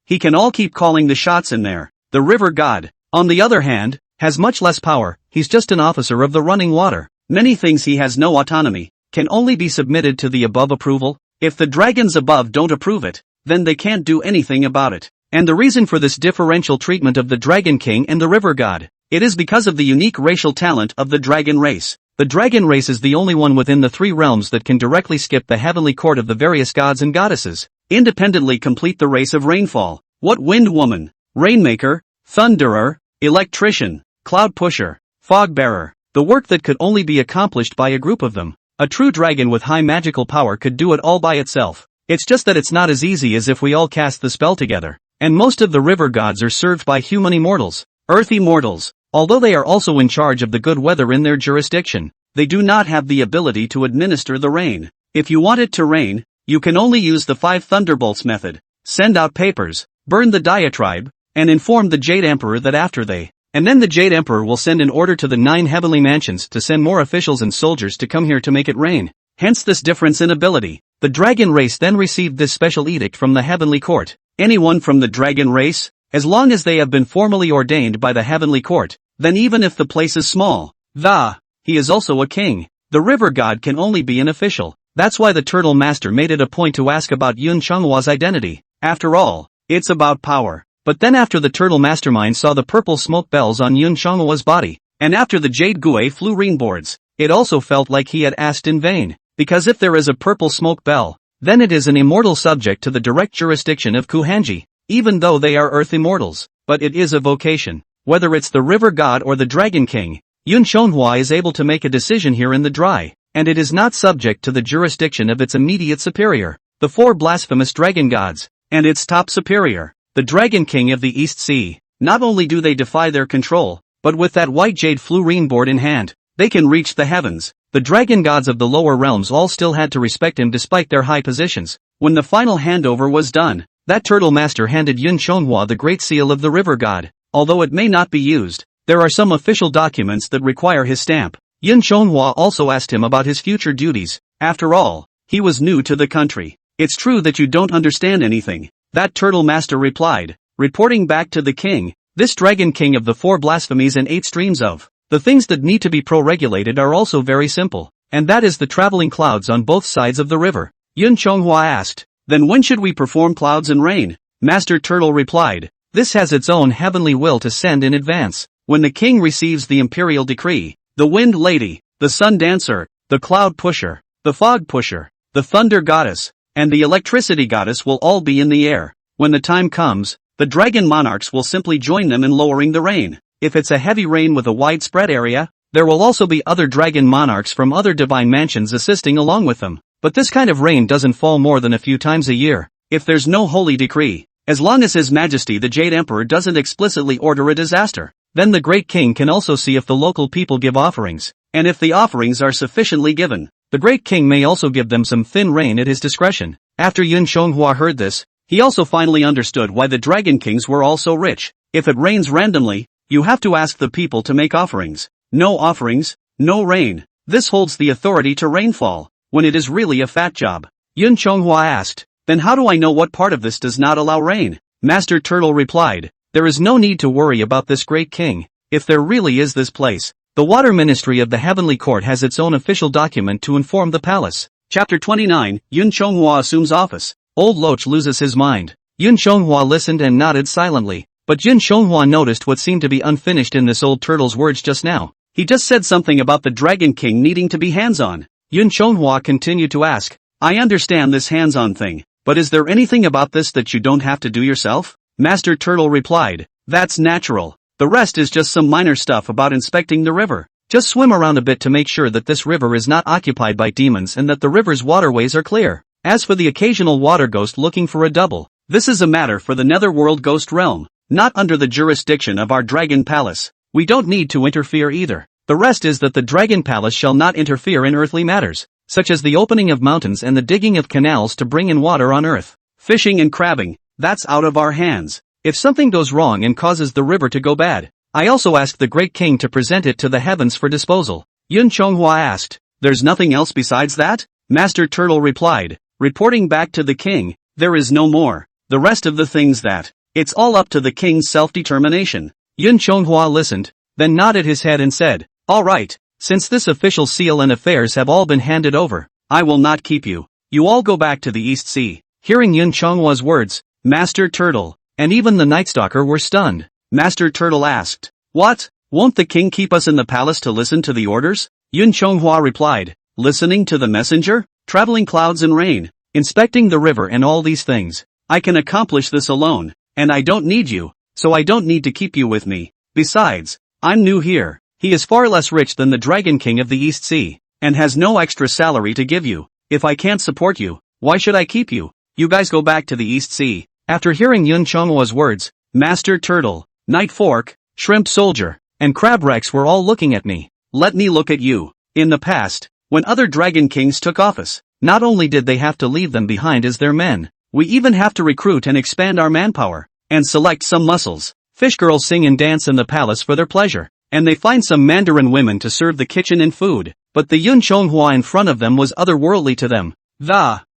he can all keep calling the shots in there. The river god, on the other hand, has much less power. He's just an officer of the running water. Many things he has no autonomy, can only be submitted to the above approval. If the dragons above don't approve it, then they can't do anything about it. And the reason for this differential treatment of the dragon king and the river god, it is because of the unique racial talent of the dragon race. The dragon race is the only one within the three realms that can directly skip the heavenly court of the various gods and goddesses, independently complete the race of rainfall. What wind woman, rainmaker, thunderer, electrician, cloud pusher, fog bearer, the work that could only be accomplished by a group of them. A true dragon with high magical power could do it all by itself. It's just that it's not as easy as if we all cast the spell together. And most of the river gods are served by human immortals, earth immortals. Although they are also in charge of the good weather in their jurisdiction, they do not have the ability to administer the rain. If you want it to rain, you can only use the 5 thunderbolts method. Send out papers, burn the diatribe, and inform the Jade Emperor that after and then the Jade Emperor will send an order to the 9 heavenly mansions to send more officials and soldiers to come here to make it rain. Hence this difference in ability. The dragon race then received this special edict from the heavenly court. Anyone from the dragon race, as long as they have been formally ordained by the heavenly court, then even if the place is small, he is also a king. The river god can only be an official. That's why the turtle master made it a point to ask about Yun Chenghua's identity. After all, it's about power. But then after the turtle mastermind saw the purple smoke bells on Yun Chenghua's body, and after the jade gui flew boards, it also felt like he had asked in vain. Because if there is a purple smoke bell, then it is an immortal subject to the direct jurisdiction of Kuhanji, even though they are earth immortals, but it is a vocation. Whether it's the river god or the dragon king, Yun Chenghu is able to make a decision here in the dry, and it is not subject to the jurisdiction of its immediate superior, the 4 blasphemous dragon gods, and its top superior, the dragon king of the East Sea. Not only do they defy their control, but with that white jade fluorine board in hand, they can reach the heavens. The dragon gods of the lower realms all still had to respect him despite their high positions. When the final handover was done, that turtle master handed Yun Chenghu the great seal of the river god. Although it may not be used, there are some official documents that require his stamp. Yun Chenghu also asked him about his future duties. After all, he was new to the country. It's true that you don't understand anything, that turtle master replied, reporting back to the king. This dragon king of the 4 blasphemies and 8 streams of the things that need to be pro-regulated are also very simple, and that is the traveling clouds on both sides of the river. Yun Chenghu asked, then when should we perform clouds and rain? Master Turtle replied, this has its own heavenly will to send in advance. When the king receives the imperial decree, the wind lady, the sun dancer, the cloud pusher, the fog pusher, the thunder goddess, and the electricity goddess will all be in the air. When the time comes, the dragon monarchs will simply join them in lowering the rain. If it's a heavy rain with a widespread area, there will also be other dragon monarchs from other divine mansions assisting along with them. But this kind of rain doesn't fall more than a few times a year. If there's no holy decree, as long as His Majesty the Jade Emperor doesn't explicitly order a disaster, then the great king can also see if the local people give offerings, and if the offerings are sufficiently given, the great king may also give them some thin rain at his discretion. After Yun Chenghu heard this, he also finally understood why the dragon kings were all so rich. If it rains randomly, you have to ask the people to make offerings. No offerings, no rain. This holds the authority to rainfall, when it is really a fat job. Yun Chenghu asked, then how do I know what part of this does not allow rain? Master Turtle replied, there is no need to worry about this great king. If there really is this place, the water ministry of the heavenly court has its own official document to inform the palace. Chapter 29, Yun Chenghu assumes office. Old Loach loses his mind. Yun Chenghu listened and nodded silently. But Yun Chenghu noticed what seemed to be unfinished in this old turtle's words just now. He just said something about the Dragon King needing to be hands-on. Yun Chenghu continued to ask, I understand this hands-on thing, but is there anything about this that you don't have to do yourself? Master Turtle replied, That's natural. The rest is just some minor stuff about inspecting the river. Just swim around a bit to make sure that this river is not occupied by demons and that the river's waterways are clear. As for the occasional water ghost looking for a double, this is a matter for the netherworld ghost realm, not under the jurisdiction of our dragon palace. We don't need to interfere either. The rest is that the dragon palace shall not interfere in earthly matters, such as the opening of mountains and the digging of canals to bring in water on earth. Fishing and crabbing, that's out of our hands. If something goes wrong and causes the river to go bad, I also ask the great king to present it to the heavens for disposal. Yun Chonghua asked, "There's nothing else besides that?" Master Turtle replied, reporting back to the king, "There is no more. The rest of the things that, it's all up to the king's self-determination." Yun Chonghua listened, then nodded his head and said, "All right, since this official seal and affairs have all been handed over, I will not keep you. You all go back to the East Sea." Hearing Yun Chonghua's words, Master Turtle, and even the Night Stalker were stunned. Master Turtle asked, "What? Won't the king keep us in the palace to listen to the orders?" Yun Chonghua replied, "Listening to the messenger? Traveling clouds and rain, inspecting the river and all these things. I can accomplish this alone, and I don't need you, so I don't need to keep you with me. Besides, I'm new here." He is far less rich than the Dragon King of the East Sea, and has no extra salary to give you. If I can't support you, why should I keep you? You guys go back to the East Sea. After hearing Yun Chonghua's words, Master Turtle, Night Fork, Shrimp Soldier, and Crab Rex were all looking at me. Let me look at you. In the past, when other Dragon Kings took office, not only did they have to leave them behind as their men, we even have to recruit and expand our manpower, and select some muscles. Fish girls sing and dance in the palace for their pleasure, and they find some Mandarin women to serve the kitchen and food, but the Yun Chonghua in front of them was otherworldly to them.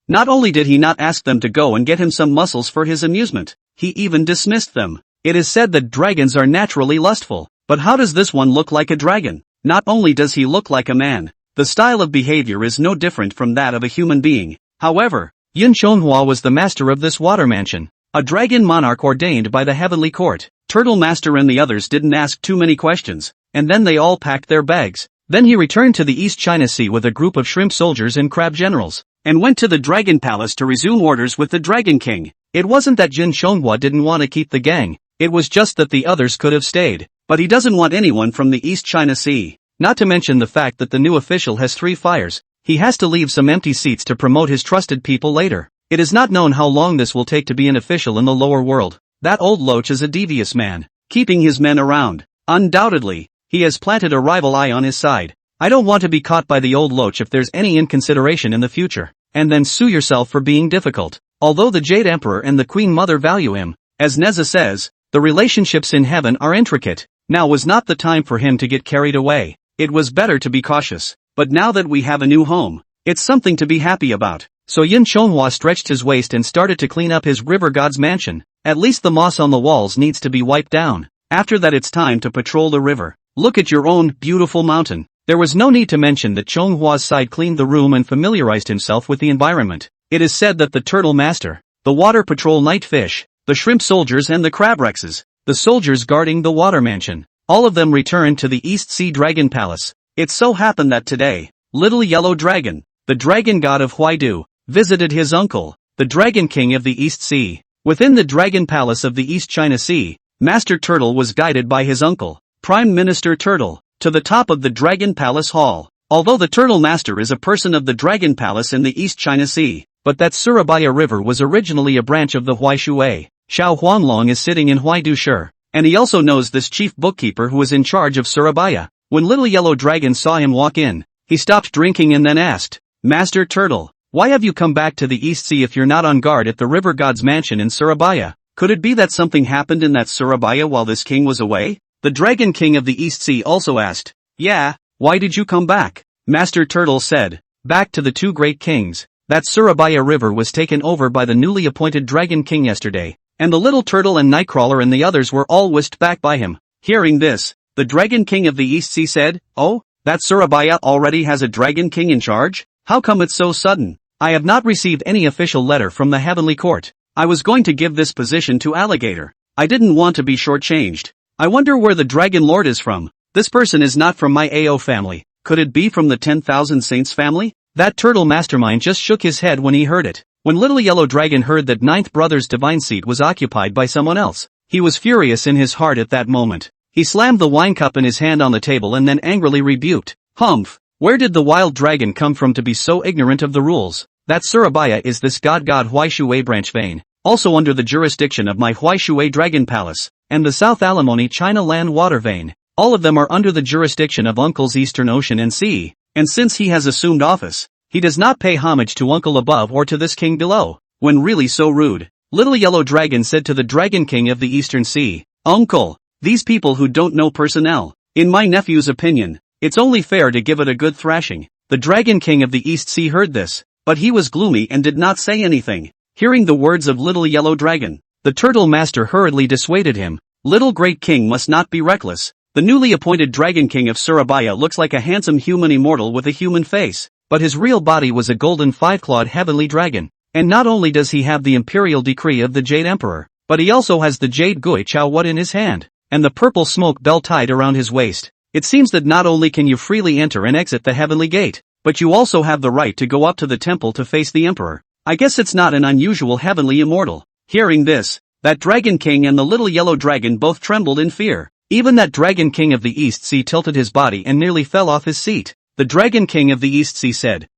Not only did he not ask them to go and get him some muscles for his amusement, he even dismissed them. It is said that dragons are naturally lustful, but how does this one look like a dragon? Not only does he look like a man, the style of behavior is no different from that of a human being. However, Yun Chonghua was the master of this water mansion, a dragon monarch ordained by the heavenly court. Turtle Master and the others didn't ask too many questions, and then they all packed their bags. Then he returned to the East China Sea with a group of shrimp soldiers and crab generals, and went to the Dragon Palace to resume orders with the Dragon King. It wasn't that Yun Chonghua didn't want to keep the gang, it was just that the others could have stayed, but he doesn't want anyone from the East China Sea. Not to mention the fact that the new official has 3 fires, he has to leave some empty seats to promote his trusted people later. It is not known how long this will take to be an official in the lower world. That old loach is a devious man, keeping his men around. Undoubtedly, he has planted a rival eye on his side. I don't want to be caught by the old loach if there's any inconsideration in the future, and then sue yourself for being difficult. Although the Jade Emperor and the Queen Mother value him, as Neza says, the relationships in heaven are intricate. Now was not the time for him to get carried away. It was better to be cautious. But now that we have a new home, it's something to be happy about. So Yun Chonghua stretched his waist and started to clean up his river god's mansion. At least the moss on the walls needs to be wiped down. After that it's time to patrol the river. Look at your own beautiful mountain. There was no need to mention that Chonghua's side cleaned the room and familiarized himself with the environment. It is said that the Turtle Master, the Water Patrol Night Fish, the Shrimp Soldiers and the Crab Rexes, the soldiers guarding the water mansion, all of them returned to the East Sea Dragon Palace. It so happened that today, Little Yellow Dragon, the dragon god of Huaidu, visited his uncle, the Dragon King of the East Sea. Within the Dragon Palace of the East China Sea, Master Turtle was guided by his uncle, Prime Minister Turtle, to the top of the Dragon Palace Hall. Although the Turtle Master is a person of the Dragon Palace in the East China Sea, but that Surabaya River was originally a branch of the Huaishuwei. Xiao Huanglong is sitting in Huaidu Shi, and he also knows this chief bookkeeper who is in charge of Surabaya. When Little Yellow Dragon saw him walk in, he stopped drinking and then asked, "Master Turtle, why have you come back to the East Sea if you're not on guard at the River God's mansion in Surabaya? Could it be that something happened in that Surabaya while this king was away?" The Dragon King of the East Sea also asked, "Yeah, why did you come back?" Master Turtle said, "Back to the 2 great kings. That Surabaya River was taken over by the newly appointed Dragon King yesterday, and the little turtle and Nightcrawler and the others were all whisked back by him." Hearing this, the Dragon King of the East Sea said, "Oh, that Surabaya already has a Dragon King in charge? How come it's so sudden? I have not received any official letter from the Heavenly Court. I was going to give this position to Alligator. I didn't want to be shortchanged. I wonder where the Dragon Lord is from. This person is not from my AO family. Could it be from the 10,000 Saints family?" That turtle mastermind just shook his head when he heard it. When Little Yellow Dragon heard that Ninth Brother's divine seat was occupied by someone else, He was furious in his heart at that moment. He slammed the wine cup in his hand on the table and then angrily rebuked. Humph! Where did the wild dragon come from to be so ignorant of the rules? That Surabaya is this god Huaishui branch vein, also under the jurisdiction of my Huaishui Dragon Palace, and the South Alimony China Land Water Vein. All of them are under the jurisdiction of Uncle's Eastern Ocean and Sea, and since he has assumed office, he does not pay homage to Uncle above or to this king below. When really so rude, Little Yellow Dragon said to the Dragon King of the Eastern Sea, Uncle, these people who don't know personnel. In my nephew's opinion, it's only fair to give it a good thrashing. The Dragon King of the East Sea heard this, but he was gloomy and did not say anything. Hearing the words of Little Yellow Dragon, the Turtle Master hurriedly dissuaded him. Little Great King must not be reckless. The newly appointed Dragon King of Surabaya looks like a handsome human immortal with a human face, but his real body was a golden five-clawed heavenly dragon. And not only does he have the imperial decree of the Jade Emperor, but he also has the Jade Gui Chao Wat in his hand, and the purple smoke bell tied around his waist. It seems that not only can you freely enter and exit the heavenly gate, but you also have the right to go up to the temple to face the emperor. I guess it's not an unusual heavenly immortal. Hearing this, that Dragon King and the Little Yellow Dragon both trembled in fear. Even that Dragon King of the East Sea tilted his body and nearly fell off his seat. The Dragon King of the East Sea said,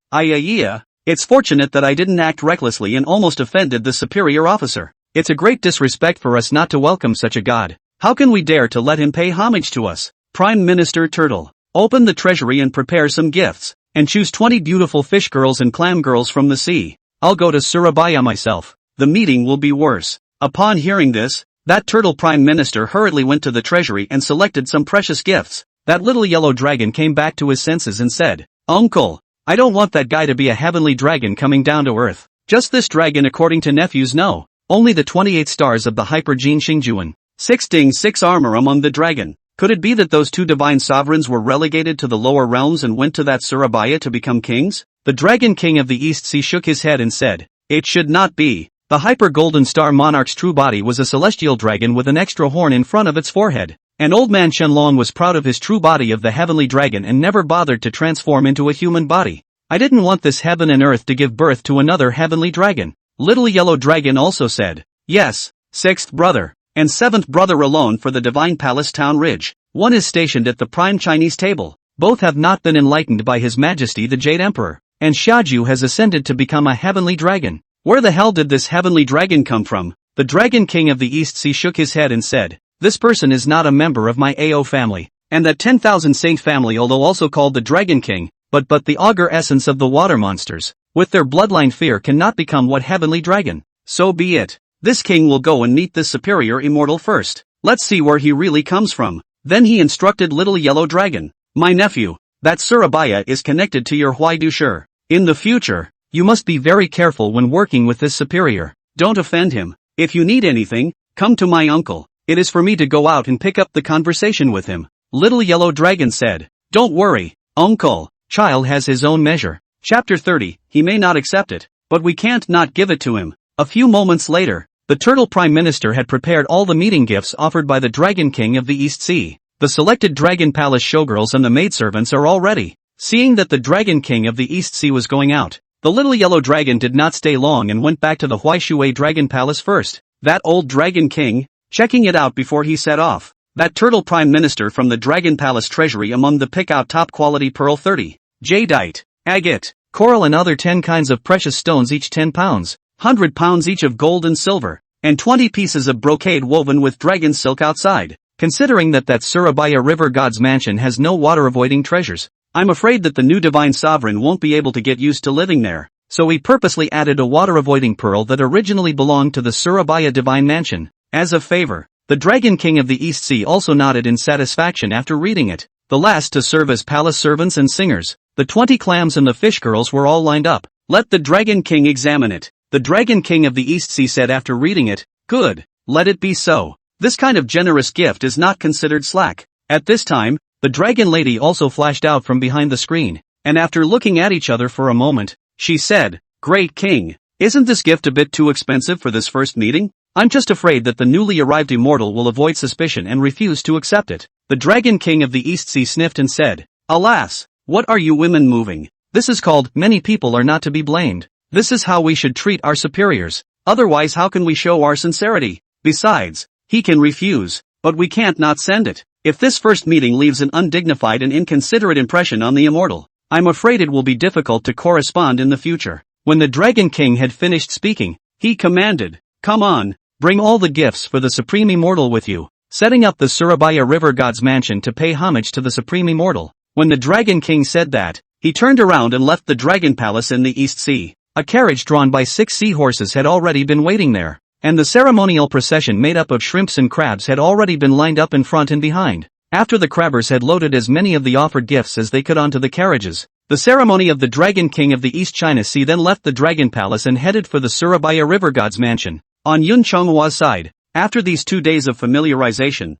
It's fortunate that I didn't act recklessly and almost offended the superior officer. It's a great disrespect for us not to welcome such a god. How can we dare to let him pay homage to us? Prime Minister Turtle, open the treasury and prepare some gifts, and choose 20 beautiful fish girls and clam girls from the sea. I'll go to Surabaya myself. The meeting will be worse. Upon hearing this, that turtle prime minister hurriedly went to the treasury and selected some precious gifts. That Little Yellow Dragon came back to his senses and said, Uncle, I don't want that guy to be a heavenly dragon coming down to earth. Just this dragon according to nephews no. Only the 28 stars of the Hypergene Xingjuan. 6 ding 6 armor among the dragon. Could it be that those two divine sovereigns were relegated to the lower realms and went to that Surabaya to become kings? The Dragon King of the East Sea shook his head and said, It should not be. The Hyper Golden Star Monarch's true body was a celestial dragon with an extra horn in front of its forehead. And Old Man Shenlong was proud of his true body of the heavenly dragon and never bothered to transform into a human body. I didn't want this heaven and earth to give birth to another heavenly dragon. Little Yellow Dragon also said, Yes, 6th brother, and 7th brother alone for the Divine Palace Town Ridge. One is stationed at the prime Chinese table. Both have not been enlightened by His Majesty the Jade Emperor, and Xiaju has ascended to become a heavenly dragon. Where the hell did this heavenly dragon come from? The Dragon King of the East Sea shook his head and said, This person is not a member of my AO family, and that 10,000 Saint family although also called the Dragon King, but the augur essence of the water monsters, with their bloodline fear cannot become what heavenly dragon. So be it. This king will go and meet this superior immortal first. Let's see where he really comes from. Then he instructed Little Yellow Dragon, My nephew, that Surabaya is connected to your Huai Dushur. In the future, you must be very careful when working with this superior. Don't offend him. If you need anything, come to my uncle. It is for me to go out and pick up the conversation with him. Little Yellow Dragon said, Don't worry, uncle. Child has his own measure. Chapter 30, he may not accept it, but we can't not give it to him. A few moments later, the Turtle Prime Minister had prepared all the meeting gifts offered by the Dragon King of the East Sea. The selected Dragon Palace showgirls and the maidservants are all ready. Seeing that the Dragon King of the East Sea was going out, the Little Yellow Dragon did not stay long and went back to the Huaishui Dragon Palace first. That old Dragon King, checking it out before he set off. That Turtle Prime Minister from the Dragon Palace treasury among the pick out top quality pearl 30, jadeite, agate, coral and other 10 kinds of precious stones each 10 pounds, 100 pounds each of gold and silver, and 20 pieces of brocade woven with dragon silk outside. Considering that Surabaya River God's mansion has no water-avoiding treasures, I'm afraid that the new divine sovereign won't be able to get used to living there, so he purposely added a water-avoiding pearl that originally belonged to the Surabaya divine mansion. As a favor, the Dragon King of the East Sea also nodded in satisfaction after reading it. The last to serve as palace servants and singers, the 20 clams and the fish girls were all lined up. Let the Dragon King examine it. The Dragon King of the East Sea said after reading it, Good, let it be so. This kind of generous gift is not considered slack. At this time, the Dragon Lady also flashed out from behind the screen, and after looking at each other for a moment, she said, Great King, isn't this gift a bit too expensive for this first meeting? I'm just afraid that the newly arrived immortal will avoid suspicion and refuse to accept it. The Dragon King of the East Sea sniffed and said, Alas, what are you women moving? This is called, many people are not to be blamed. This is how we should treat our superiors. Otherwise how can we show our sincerity? Besides, he can refuse, but we can't not send it. If this first meeting leaves an undignified and inconsiderate impression on the immortal, I'm afraid it will be difficult to correspond in the future. When the Dragon King had finished speaking, he commanded, "Come on, bring all the gifts for the Supreme Immortal with you," setting up the Surabaya River God's mansion to pay homage to the Supreme Immortal. When the Dragon King said that, he turned around and left the Dragon Palace in the East Sea. A carriage drawn by 6 seahorses had already been waiting there, and the ceremonial procession made up of shrimps and crabs had already been lined up in front and behind. After the crabbers had loaded as many of the offered gifts as they could onto the carriages, the ceremony of the Dragon King of the East China Sea then left the Dragon Palace and headed for the Surabaya River God's mansion. On Yun Chonghwa's side, after these 2 days of familiarization,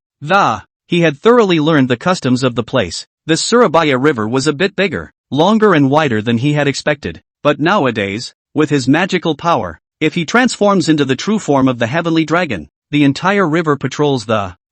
he had thoroughly learned the customs of the place. This Surabaya River was a bit bigger, longer and wider than he had expected, but nowadays, with his magical power, if he transforms into the true form of the heavenly dragon, the entire river patrols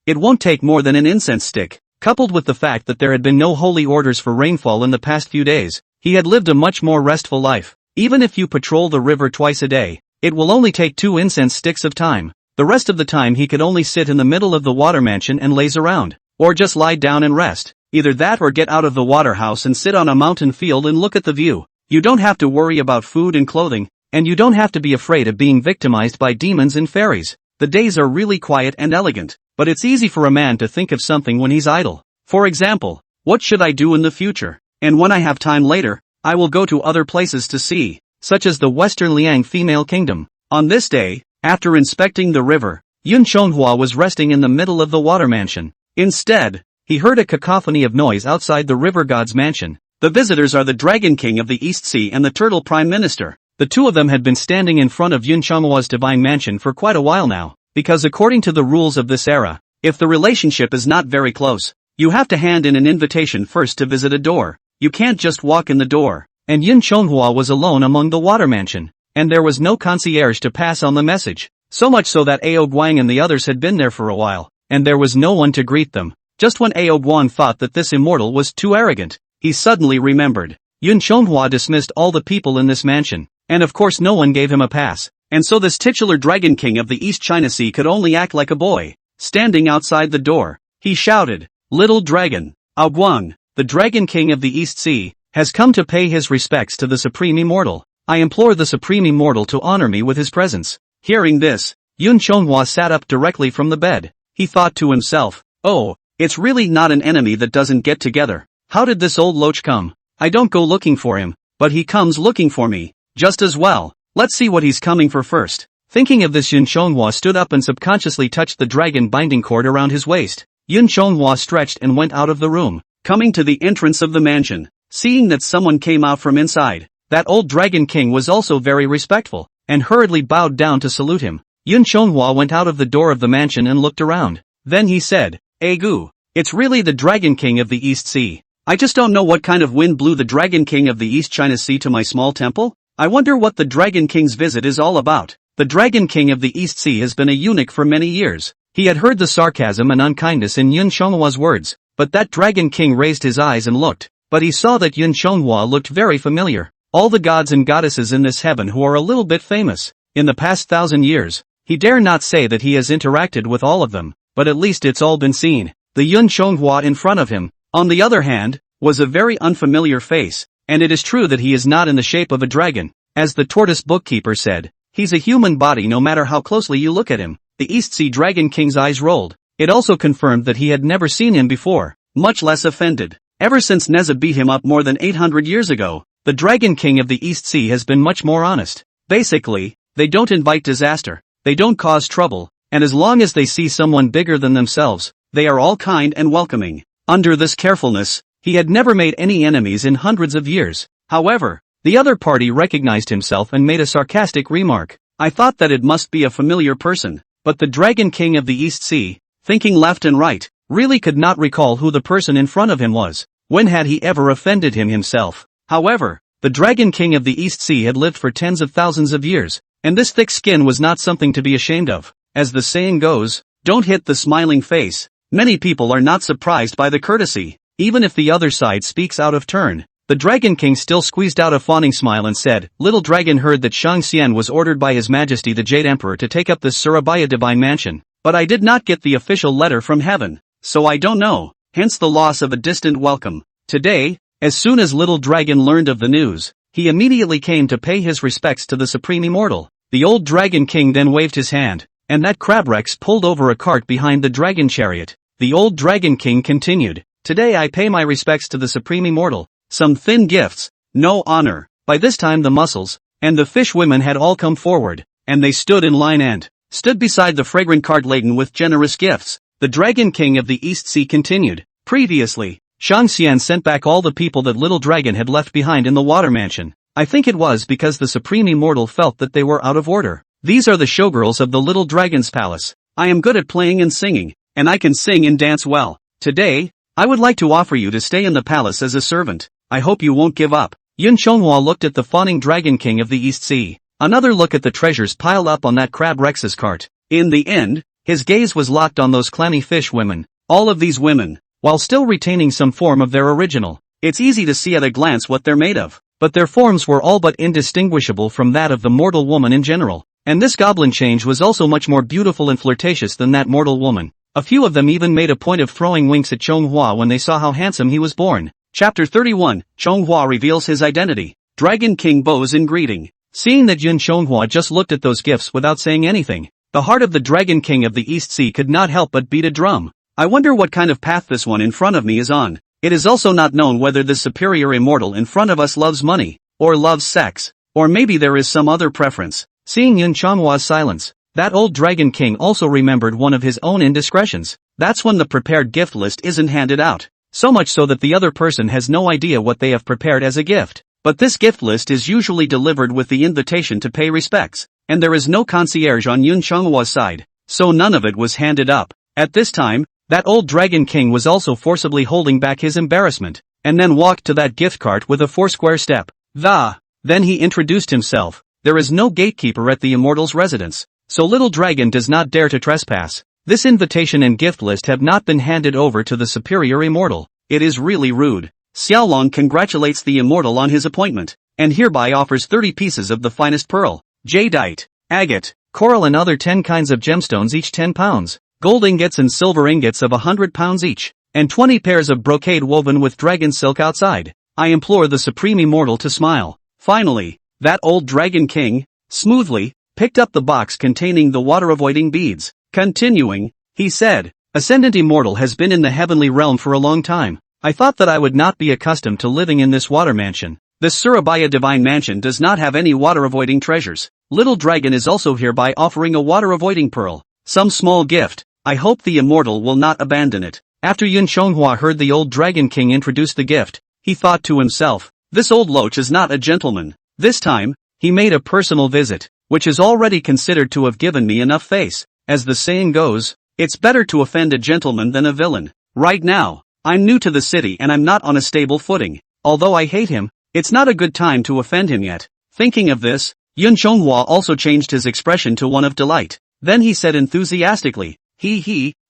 it won't take more than an incense stick. Coupled with the fact that there had been no holy orders for rainfall in the past few days, he had lived a much more restful life. Even if you patrol the river twice a day, it will only take 2 incense sticks of time. The rest of the time he could only sit in the middle of the water mansion and laze around, or just lie down and rest. Either that or get out of the water house and sit on a mountain field and look at the view. You don't have to worry about food and clothing, and you don't have to be afraid of being victimized by demons and fairies. The days are really quiet and elegant, but it's easy for a man to think of something when he's idle. For example, what should I do in the future? And when I have time later, I will go to other places to see, such as the Western Liang female kingdom. On this day, after inspecting the river, Yun Chonghua was resting in the middle of the water mansion. Instead, he heard a cacophony of noise outside the river god's mansion. The visitors are the Dragon King of the East Sea and the Turtle Prime Minister. The two of them had been standing in front of Yun Chonghua's divine mansion for quite a while now, because according to the rules of this era, if the relationship is not very close, you have to hand in an invitation first to visit a door. You can't just walk in the door. And Yun Chonghua was alone among the water mansion, and there was no concierge to pass on the message. So much so that Ao Guang and the others had been there for a while, and there was no one to greet them. Just when Ao Guang thought that this immortal was too arrogant, he suddenly remembered. Yun Chonghua dismissed all the people in this mansion, and of course no one gave him a pass. And so this titular Dragon King of the East China Sea could only act like a boy. Standing outside the door, he shouted, "Little dragon, Ao Guang, the Dragon King of the East Sea, has come to pay his respects to the Supreme Immortal. I implore the Supreme Immortal to honor me with his presence." Hearing this, Yun Chonghua sat up directly from the bed. He thought to himself, "Oh, it's really not an enemy that doesn't get together. How did this old loach come? I don't go looking for him, but he comes looking for me. Just as well. Let's see what he's coming for first." Thinking of this, Yun Chonghua stood up and subconsciously touched the dragon binding cord around his waist. Yun Chonghua stretched and went out of the room. Coming to the entrance of the mansion, seeing that someone came out from inside, that old Dragon King was also very respectful, and hurriedly bowed down to salute him. Yun Chonghua went out of the door of the mansion and looked around. Then he said, "Agu, it's really the Dragon King of the East Sea. I just don't know what kind of wind blew the Dragon King of the East China Sea to my small temple. I wonder what the Dragon King's visit is all about." The Dragon King of the East Sea has been a eunuch for many years. He had heard the sarcasm and unkindness in Yun Chonghua's words, but that Dragon King raised his eyes and looked, but he saw that Yun Chonghua looked very familiar. All the gods and goddesses in this heaven who are a little bit famous, in the past 1,000 years, he dare not say that he has interacted with all of them, but at least it's all been seen. The Yun Chonghua in front of him, on the other hand, was a very unfamiliar face, and it is true that he is not in the shape of a dragon. As the tortoise bookkeeper said, he's a human body no matter how closely you look at him. The East Sea Dragon King's eyes rolled. It also confirmed that he had never seen him before, much less offended. Ever since Neza beat him up more than 800 years ago, the Dragon King of the East Sea has been much more honest. Basically, they don't invite disaster, they don't cause trouble, and as long as they see someone bigger than themselves, they are all kind and welcoming. Under this carefulness, he had never made any enemies in hundreds of years. However, the other party recognized himself and made a sarcastic remark. "I thought that it must be a familiar person." But the Dragon King of the East Sea, thinking left and right, really could not recall who the person in front of him was. When had he ever offended him himself? However, the Dragon King of the East Sea had lived for tens of thousands of years, and this thick skin was not something to be ashamed of. As the saying goes, don't hit the smiling face. Many people are not surprised by the courtesy, even if the other side speaks out of turn. The Dragon King still squeezed out a fawning smile and said, "Little Dragon heard that Shang Xian was ordered by His Majesty the Jade Emperor to take up this Surabaya divine mansion. but I did not get the official letter from heaven, so I don't know, hence the loss of a distant welcome. Today, as soon as little dragon learned of the news, he immediately came to pay his respects to the supreme immortal. The old dragon king then waved his hand, and that crab Rex pulled over a cart behind the dragon chariot. The old dragon king continued, "Today I pay my respects to the supreme immortal. Some thin gifts, no honor." By this time the mussels and the fish women had all come forward, and they stood in line and stood beside the fragrant cart laden with generous gifts. The dragon king of the East Sea continued, "Previously, Shang Xian sent back all the people that little dragon had left behind in the water mansion. I think it was because the supreme immortal felt that they were out of order. These are the showgirls of the little dragon's palace. I am good at playing and singing, and I can sing and dance well. Today, I would like to offer you to stay in the palace as a servant. I hope you won't give up." Yun Chonghua looked at the fawning dragon king of the East Sea. Another look at the treasures piled up on that crab Rex's cart. In the end, his gaze was locked on those clammy fish women. All of these women, while still retaining some form of their original, it's easy to see at a glance what they're made of, but their forms were all but indistinguishable from that of the mortal woman in general. And this goblin change was also much more beautiful and flirtatious than that mortal woman. A few of them even made a point of throwing winks at Chonghua when they saw how handsome he was born. Chapter 31, Chonghua reveals his identity. Dragon King bows in greeting. Seeing that Yun Chonghua just looked at those gifts without saying anything, the heart of the Dragon King of the East Sea could not help but beat a drum. I wonder what kind of path this one in front of me is on. It is also not known whether this superior immortal in front of us loves money, or loves sex, or maybe there is some other preference. Seeing Yun Chonghua's silence, that old Dragon King also remembered one of his own indiscretions. That's when the prepared gift list isn't handed out. So much so that the other person has no idea what they have prepared as a gift. But this gift list is usually delivered with the invitation to pay respects, and there is no concierge on Yun Chonghua's side, so none of it was handed up. At this time, that old Dragon King was also forcibly holding back his embarrassment, and then walked to that gift cart with a foursquare step. Then he introduced himself. There is no gatekeeper at the immortal's residence, so little dragon does not dare to trespass. This invitation and gift list have not been handed over to the superior immortal. It is really rude. Xiaolong congratulates the immortal on his appointment, and hereby offers 30 pieces of the finest pearl, jadeite, agate, coral and other 10 kinds of gemstones each 10 pounds, gold ingots and silver ingots of 100 pounds each, and 20 pairs of brocade woven with dragon silk outside. I implore the supreme immortal to smile. Finally, that old Dragon King, smoothly, picked up the box containing the water-avoiding beads. Continuing, he said, "Ascendant Immortal has been in the heavenly realm for a long time. I thought that I would not be accustomed to living in this water mansion. This Surabaya Divine Mansion does not have any water-avoiding treasures. Little Dragon is also hereby offering a water-avoiding pearl. Some small gift. I hope the Immortal will not abandon it." After Yun Chonghua heard the old Dragon King introduce the gift, he thought to himself, "This old loach is not a gentleman. This time, he made a personal visit, which is already considered to have given me enough face. As the saying goes, it's better to offend a gentleman than a villain. Right now, I'm new to the city and I'm not on a stable footing. Although I hate him, it's not a good time to offend him yet." Thinking of this, Yun Chonghua also changed his expression to one of delight. Then he said enthusiastically,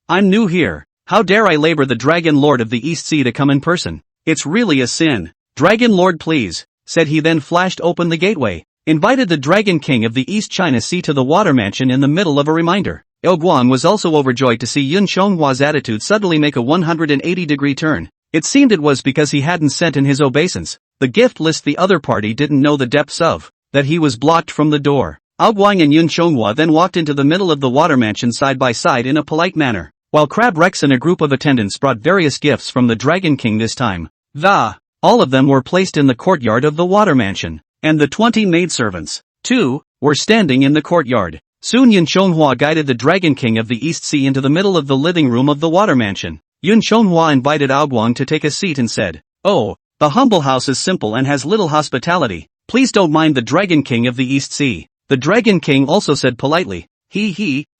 I'm new here. How dare I labor the Dragon Lord of the East Sea to come in person? It's really a sin. Dragon Lord please, said he, then flashed open the gateway, invited the Dragon King of the East China Sea to the water mansion in the middle of a reminder. Il Guan was also overjoyed to see Yun Chonghua's attitude suddenly make a 180-degree turn. It seemed it was because he hadn't sent in his obeisance. The gift list the other party didn't know the depths of, that he was blocked from the door. Ao Guang and Yun Chonghua then walked into the middle of the water mansion side by side in a polite manner, while Crab Rex and a group of attendants brought various gifts from the Dragon King this time. All of them were placed in the courtyard of the water mansion, and the 20 maidservants, too, were standing in the courtyard. Soon Yun Chonghua guided the Dragon King of the East Sea into the middle of the living room of the water mansion. Yun Chonghua invited Ao Guang to take a seat and said, "Oh, the humble house is simple and has little hospitality. Please don't mind the Dragon King of the East Sea." The Dragon King also said politely,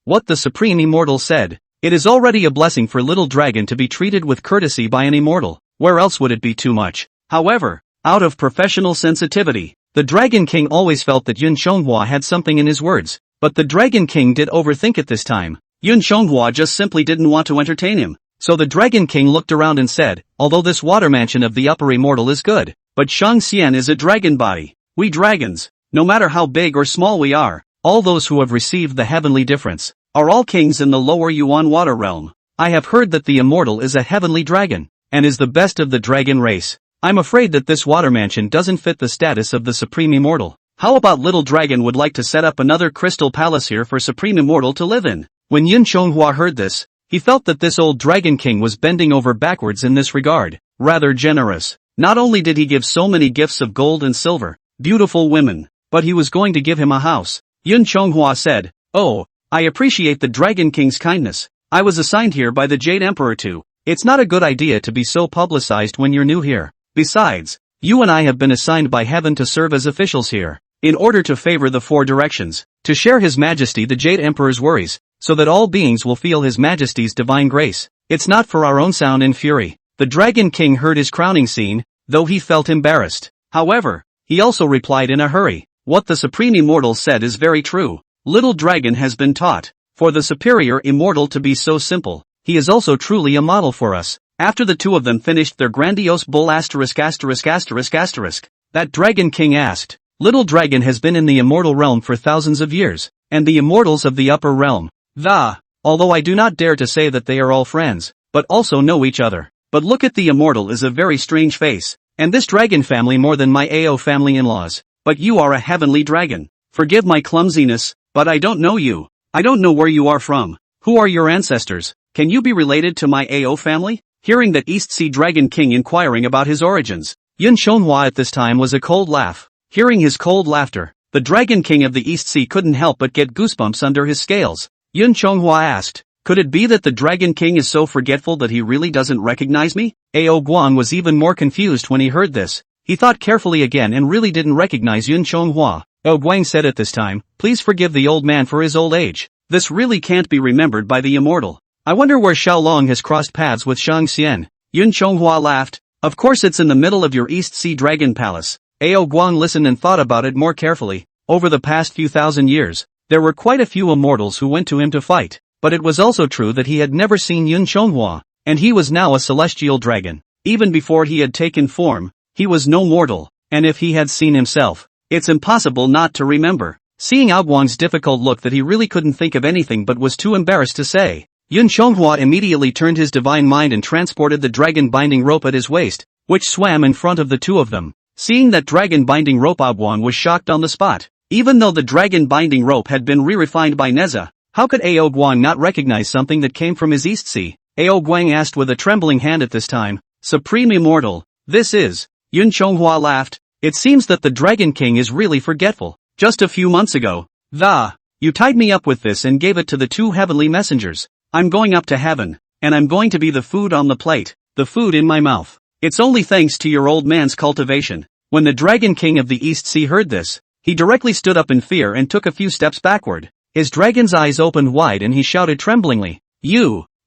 what the Supreme Immortal said. It is already a blessing for little dragon to be treated with courtesy by an immortal. Where else would it be too much? However, out of professional sensitivity, the Dragon King always felt that Yun Chonghua had something in his words, but the Dragon King did overthink it this time. Yun Chonghua just simply didn't want to entertain him. So the Dragon King looked around and said, "Although this water mansion of the upper immortal is good, but Shang Xian is a dragon body. We dragons, no matter how big or small we are, all those who have received the heavenly difference, are all kings in the lower Yuan water realm. I have heard that the immortal is a heavenly dragon, and is the best of the dragon race. I'm afraid that this water mansion doesn't fit the status of the supreme immortal. How about little dragon would like to set up another crystal palace here for supreme immortal to live in? When Yun Chonghua heard this, he felt that this old dragon king was bending over backwards in this regard, rather generous. Not only did he give so many gifts of gold and silver, beautiful women, but he was going to give him a house. Yun Chonghua said, "Oh, I appreciate the Dragon King's kindness. I was assigned here by the Jade Emperor too. It's not a good idea to be so publicized when you're new here. Besides, you and I have been assigned by heaven to serve as officials here, in order to favor the four directions, to share His Majesty the Jade Emperor's worries, so that all beings will feel His Majesty's divine grace. It's not for our own sound and fury." The Dragon King heard his crowning scene, though he felt embarrassed. However, he also replied in a hurry, "What the Supreme Immortal said is very true. Little Dragon has been taught, for the superior immortal to be so simple. He is also truly a model for us." After the two of them finished their grandiose bull *******, that Dragon King asked, "Little Dragon has been in the immortal realm for thousands of years, and the immortals of the upper realm, although I do not dare to say that they are all friends, but also know each other. But look at the immortal is a very strange face, and this dragon family more than my AO family in-laws. But you are a heavenly dragon. Forgive my clumsiness, but I don't know you. I don't know where you are from. Who are your ancestors? Can you be related to my AO family?" Hearing that East Sea Dragon King inquiring about his origins, Yun Chonghua at this time was a cold laugh. Hearing his cold laughter, the Dragon King of the East Sea couldn't help but get goosebumps under his scales. Yun Chonghua asked, "Could it be that the Dragon King is so forgetful that he really doesn't recognize me?" Ao Guang was even more confused when he heard this. He thought carefully again and really didn't recognize Yun Chonghua. Ao Guang said at this time, "Please forgive the old man for his old age. This really can't be remembered by the immortal. I wonder where Xiaolong has crossed paths with Shang Xian." Yun Chonghua laughed. "Of course it's in the middle of your East Sea Dragon Palace." Ao Guang listened and thought about it more carefully. Over the past few thousand years, there were quite a few immortals who went to him to fight. But it was also true that he had never seen Yun Chonghua, and he was now a celestial dragon. Even before he had taken form, he was no mortal, and if he had seen himself, it's impossible not to remember. Seeing Ao Guang's difficult look that he really couldn't think of anything but was too embarrassed to say, Yun Chonghua immediately turned his divine mind and transported the dragon binding rope at his waist, which swam in front of the two of them. Seeing that dragon binding rope, Ao Guang was shocked on the spot. Even though the dragon binding rope had been re-refined by Neza, how could Ao Guang not recognize something that came from his East Sea? Ao Guang asked with a trembling hand at this time, "Supreme Immortal, this is..." Yun Chonghua laughed. "It seems that the Dragon King is really forgetful. Just a few months ago, you tied me up with this and gave it to the two heavenly messengers. I'm going up to heaven, and I'm going to be the food on the plate, the food in my mouth. It's only thanks to your old man's cultivation." When the Dragon King of the East Sea heard this, he directly stood up in fear and took a few steps backward. His dragon's eyes opened wide and he shouted tremblingly,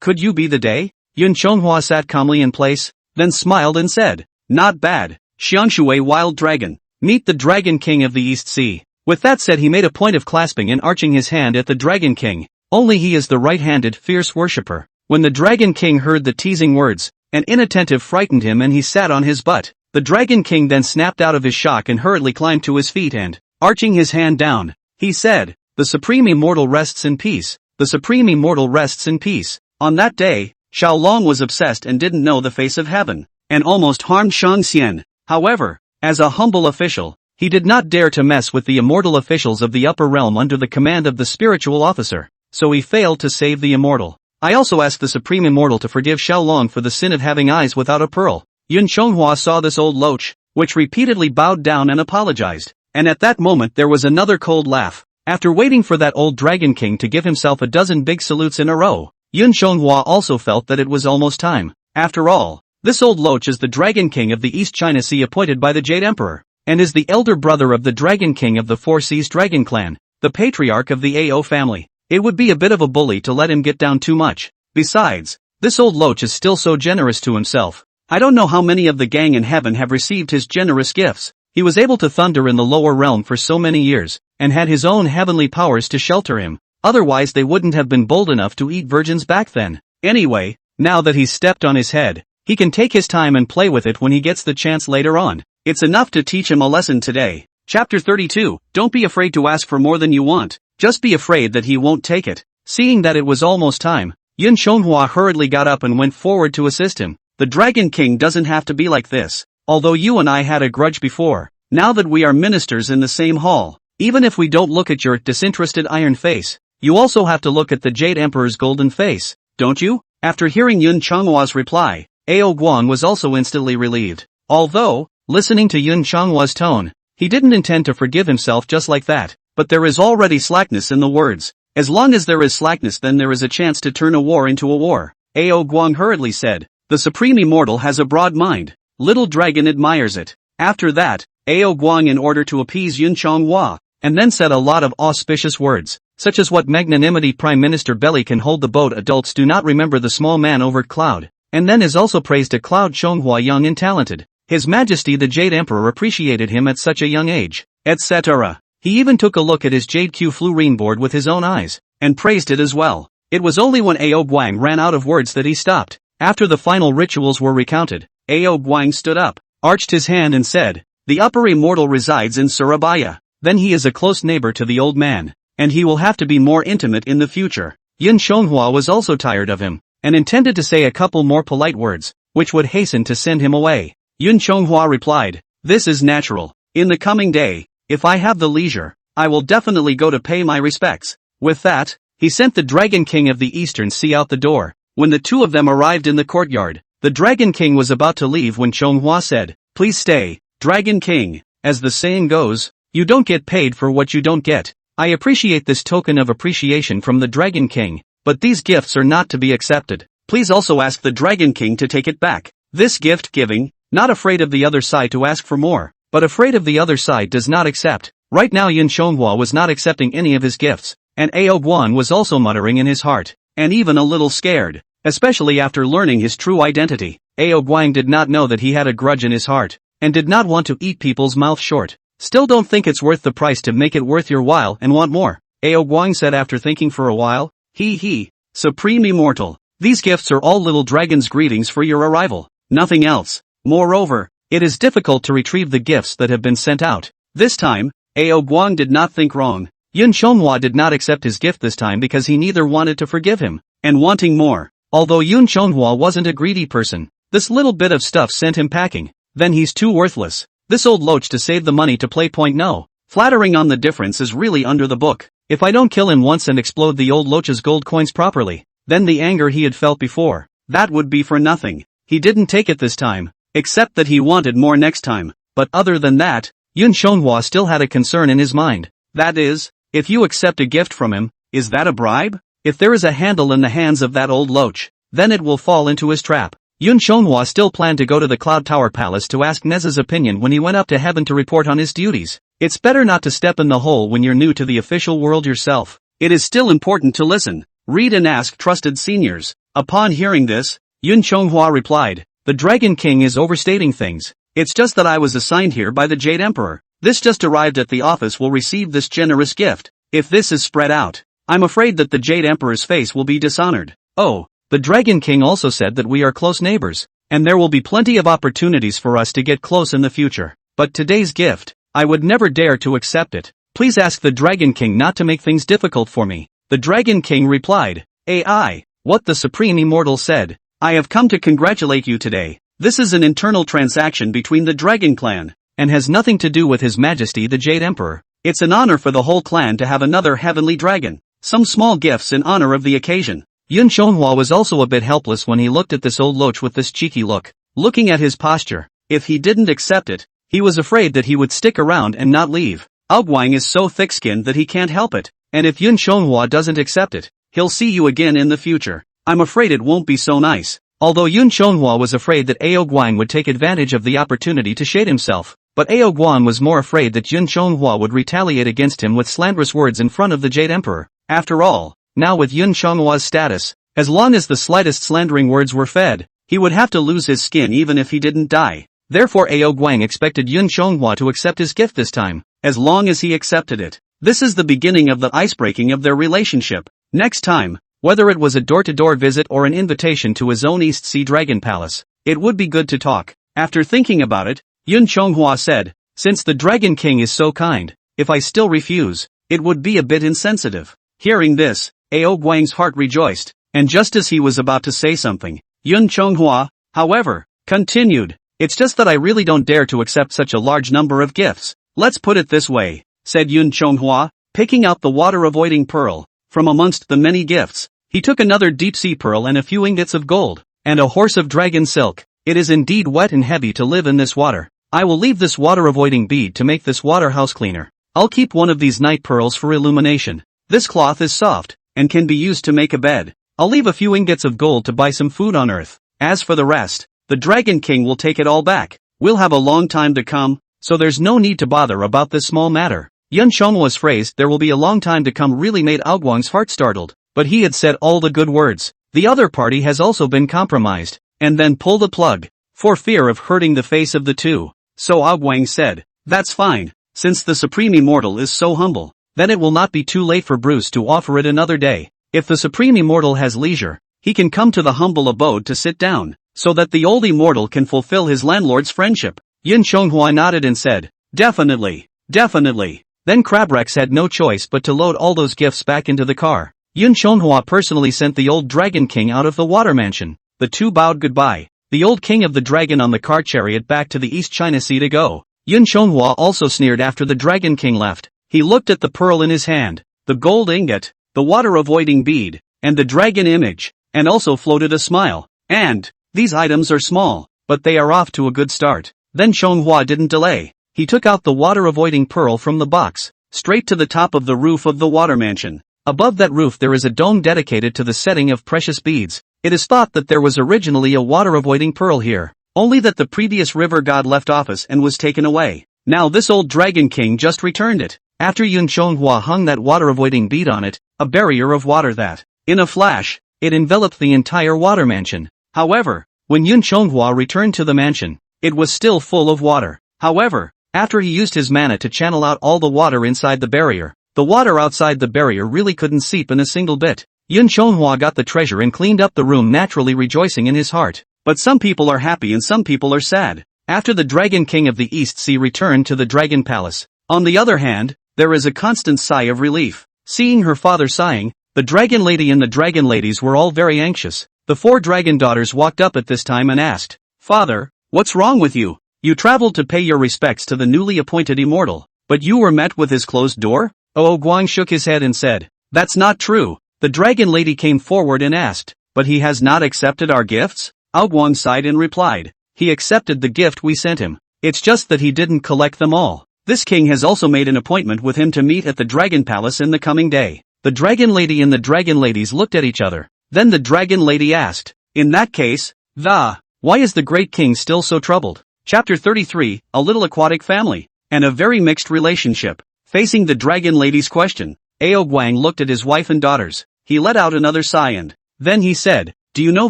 Could you be the day?" Yun Chonghua sat calmly in place, then smiled and said, "Not bad, Xiangshui Wild Dragon, meet the Dragon King of the East Sea." With that said, he made a point of clasping and arching his hand at the Dragon King. Only he is the right-handed fierce worshipper. When the Dragon King heard the teasing words, an inattentive frightened him and he sat on his butt. The Dragon King then snapped out of his shock and hurriedly climbed to his feet and, arching his hand down, he said, "The Supreme Immortal rests in peace. The Supreme Immortal rests in peace." On that day, Xiaolong was obsessed and didn't know the face of heaven, and almost harmed Shang Xian. However, as a humble official, he did not dare to mess with the immortal officials of the upper realm under the command of the spiritual officer, so he failed to save the immortal. I also asked the Supreme Immortal to forgive Xiaolong for the sin of having eyes without a pearl. Yun Chonghua saw this old loach, which repeatedly bowed down and apologized, and at that moment there was another cold laugh. After waiting for that old Dragon King to give himself a dozen big salutes in a row, Yun Chonghua also felt that it was almost time. After all, this old loach is the Dragon King of the East China Sea appointed by the Jade Emperor, and is the elder brother of the Dragon King of the Four Seas Dragon Clan, the patriarch of the AO family. It would be a bit of a bully to let him get down too much. Besides, this old loach is still so generous to himself. I don't know how many of the gang in heaven have received his generous gifts. He was able to thunder in the lower realm for so many years, and had his own heavenly powers to shelter him. Otherwise they wouldn't have been bold enough to eat virgins back then. Anyway, now that he's stepped on his head, he can take his time and play with it when he gets the chance later on. It's enough to teach him a lesson today. Chapter 32, Don't be afraid to ask for more than you want. Just be afraid that he won't take it. Seeing that it was almost time, Yun Chonghua hurriedly got up and went forward to assist him. The Dragon King doesn't have to be like this. Although you and I had a grudge before, now that we are ministers in the same hall, even if we don't look at your disinterested iron face, you also have to look at the Jade Emperor's golden face, don't you? After hearing Yun Chonghua's reply, Ao Guang was also instantly relieved. Although, listening to Yun Chonghua's tone, he didn't intend to forgive himself just like that, but there is already slackness in the words. As long as there is slackness, then there is a chance to turn a war into a war. Ao Guang hurriedly said, "The Supreme Immortal has a broad mind. Little Dragon admires it." After that, Ao Guang, in order to appease Yun Chonghua, and then said a lot of auspicious words, such as what magnanimity Prime Minister Belly can hold the boat, adults do not remember the small man over Cloud, and then is also praised a Cloud Chonghua young and talented. His Majesty the Jade Emperor appreciated him at such a young age, etc. He even took a look at his Jade Q fluorine board with his own eyes, and praised it as well. It was only when Ao Guang ran out of words that he stopped. After the final rituals were recounted, Ao Guang stood up, arched his hand and said, "The upper immortal resides in Surabaya. Then he is a close neighbor to the old man, and he will have to be more intimate in the future." Yun Chonghua was also tired of him, and intended to say a couple more polite words, which would hasten to send him away. Yun Chonghua replied, "This is natural. In the coming day, if I have the leisure, I will definitely go to pay my respects." With that, he sent the Dragon King of the Eastern Sea out the door. When the two of them arrived in the courtyard, the Dragon King was about to leave when Chonghua said, "Please stay, Dragon King. As the saying goes, you don't get paid for what you don't get." I appreciate this token of appreciation from the Dragon King, but these gifts are not to be accepted. Please also ask the Dragon King to take it back. This gift giving, not afraid of the other side to ask for more, but afraid of the other side does not accept. Right now Yun Chonghua was not accepting any of his gifts, and Ao Guan was also muttering in his heart, and even a little scared, especially after learning his true identity. Ao Guang did not know that he had a grudge in his heart, and did not want to eat people's mouth short. "Still don't think it's worth the price to make it worth your while and want more," Ao Guang said after thinking for a while. He, Supreme Immortal. These gifts are all little dragon's greetings for your arrival. Nothing else. Moreover, it is difficult to retrieve the gifts that have been sent out. This time, Ao Guang did not think wrong. Yun Chonghua did not accept his gift this time because he neither wanted to forgive him, and wanting more. Although Yun Chonghua wasn't a greedy person, this little bit of stuff sent him packing. Then he's too worthless. This old loach to save the money to play point no. Flattering on the difference is really under the book. If I don't kill him once and explode the old loach's gold coins properly, then the anger he had felt before, that would be for nothing. He didn't take it this time, except that he wanted more next time. But other than that, Yun Chonghua still had a concern in his mind. That is, if you accept a gift from him, is that a bribe? If there is a handle in the hands of that old loach, then it will fall into his trap. Yun Chonghua still planned to go to the Cloud Tower Palace to ask Neza's opinion when he went up to heaven to report on his duties. It's better not to step in the hole when you're new to the official world yourself. It is still important to listen, read and ask trusted seniors. Upon hearing this, Yun Chonghua replied, "The Dragon King is overstating things. It's just that I was assigned here by the Jade Emperor. This just arrived at the office will receive this generous gift. If this is spread out, I'm afraid that the Jade Emperor's face will be dishonored." Oh, the Dragon King also said that we are close neighbors, and there will be plenty of opportunities for us to get close in the future. But today's gift, I would never dare to accept it. Please ask the Dragon King not to make things difficult for me. The Dragon King replied, "AI, what the Supreme Immortal said. I have come to congratulate you today. This is an internal transaction between the Dragon Clan, and has nothing to do with His Majesty the Jade Emperor. It's an honor for the whole clan to have another heavenly dragon. Some small gifts in honor of the occasion." Yun Chonghua was also a bit helpless when he looked at this old loach with this cheeky look. Looking at his posture, if he didn't accept it, he was afraid that he would stick around and not leave. Ao Guang is so thick-skinned that he can't help it, and if Yun Chonghua doesn't accept it, he'll see you again in the future. I'm afraid it won't be so nice. Although Yun Chonghua was afraid that Ao Guang would take advantage of the opportunity to shade himself, but Ao Guang was more afraid that Yun Chonghua would retaliate against him with slanderous words in front of the Jade Emperor. After all, now with Yun Chonghua's status, as long as the slightest slandering words were fed, he would have to lose his skin even if he didn't die. Therefore Ao Guang expected Yun Chonghua to accept his gift this time, as long as he accepted it. This is the beginning of the icebreaking of their relationship. Next time, whether it was a door-to-door visit or an invitation to his own East Sea Dragon Palace, it would be good to talk. After thinking about it, Yun Chonghua said, "Since the Dragon King is so kind, if I still refuse, it would be a bit insensitive." Hearing this, Ao Guang's heart rejoiced, and just as he was about to say something, Yun Chonghua, however, continued, "It's just that I really don't dare to accept such a large number of gifts. Let's put it this way," said Yun Chonghua, picking out the water-avoiding pearl from amongst the many gifts. He took another deep-sea pearl and a few ingots of gold, and a horse of dragon silk. "It is indeed wet and heavy to live in this water. I will leave this water-avoiding bead to make this water house cleaner. I'll keep one of these night pearls for illumination. This cloth is soft, and can be used to make a bed. I'll leave a few ingots of gold to buy some food on earth. As for the rest, the Dragon King will take it all back. We'll have a long time to come, so there's no need to bother about this small matter." Yun Chonghua's phrase, "there will be a long time to come," really made Ao Guang's heart startled, but he had said all the good words. The other party has also been compromised, and then pull the plug, for fear of hurting the face of the two. So Ao Guang said, "That's fine, since the Supreme Immortal is so humble, then it will not be too late for Bruce to offer it another day. If the Supreme Immortal has leisure, he can come to the humble abode to sit down, so that the old immortal can fulfill his landlord's friendship." Yun Chonghua nodded and said, "Definitely, definitely." Then Crabrex had no choice but to load all those gifts back into the car. Yun Chonghua personally sent the old Dragon King out of the water mansion. The two bowed goodbye, the old king of the dragon on the car chariot back to the East China Sea to go. Yun Chonghua also sneered after the Dragon King left. He looked at the pearl in his hand, the gold ingot, the water-avoiding bead, and the dragon image, and also floated a smile. "And, these items are small, but they are off to a good start." Then Chonghua didn't delay. He took out the water-avoiding pearl from the box, straight to the top of the roof of the water mansion. Above that roof there is a dome dedicated to the setting of precious beads. It is thought that there was originally a water-avoiding pearl here, only that the previous river god left office and was taken away. Now this old Dragon King just returned it. After Yun Chonghua hung that water-avoiding bead on it, a barrier of water that, in a flash, it enveloped the entire water mansion. However, when Yun Chonghua returned to the mansion, it was still full of water. However, after he used his mana to channel out all the water inside the barrier, the water outside the barrier really couldn't seep in a single bit. Yun Chonghua got the treasure and cleaned up the room, naturally rejoicing in his heart. But some people are happy and some people are sad. After the Dragon King of the East Sea returned to the Dragon Palace, on the other hand, there is a constant sigh of relief. Seeing her father sighing, the Dragon Lady and the Dragon Ladies were all very anxious. The four dragon daughters walked up at this time and asked, "Father, what's wrong with you? You traveled to pay your respects to the newly appointed immortal, but you were met with his closed door?" Ao Guang shook his head and said, "That's not true." The Dragon Lady came forward and asked, "But he has not accepted our gifts?" Ao Guang sighed and replied, "He accepted the gift we sent him. It's just that he didn't collect them all. This king has also made an appointment with him to meet at the Dragon Palace in the coming day." The Dragon Lady and the Dragon Ladies looked at each other. Then the Dragon Lady asked, "In that case, why is the great king still so troubled?" Chapter 33, A Little Aquatic Family, and a Very Mixed Relationship. Facing the Dragon Lady's question, Ao Guang looked at his wife and daughters. He let out another sigh and then he said, "Do you know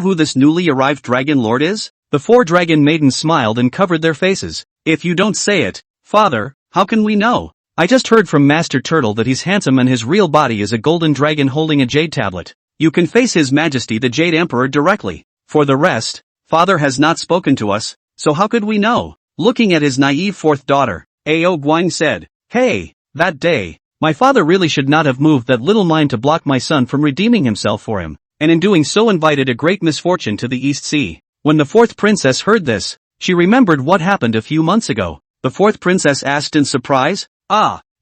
who this newly arrived Dragon Lord is?" The four Dragon Maidens smiled and covered their faces. "If you don't say it, Father, how can we know? I just heard from Master Turtle that he's handsome and his real body is a golden dragon holding a jade tablet. You can face His Majesty the Jade Emperor directly. For the rest, Father has not spoken to us, so how could we know?" Looking at his naive fourth daughter, Ao Guang said, "Hey, that day, my father really should not have moved that little mine to block my son from redeeming himself for him, and in doing so invited a great misfortune to the East Sea." When the fourth princess heard this, she remembered what happened a few months ago. The fourth princess asked in surprise,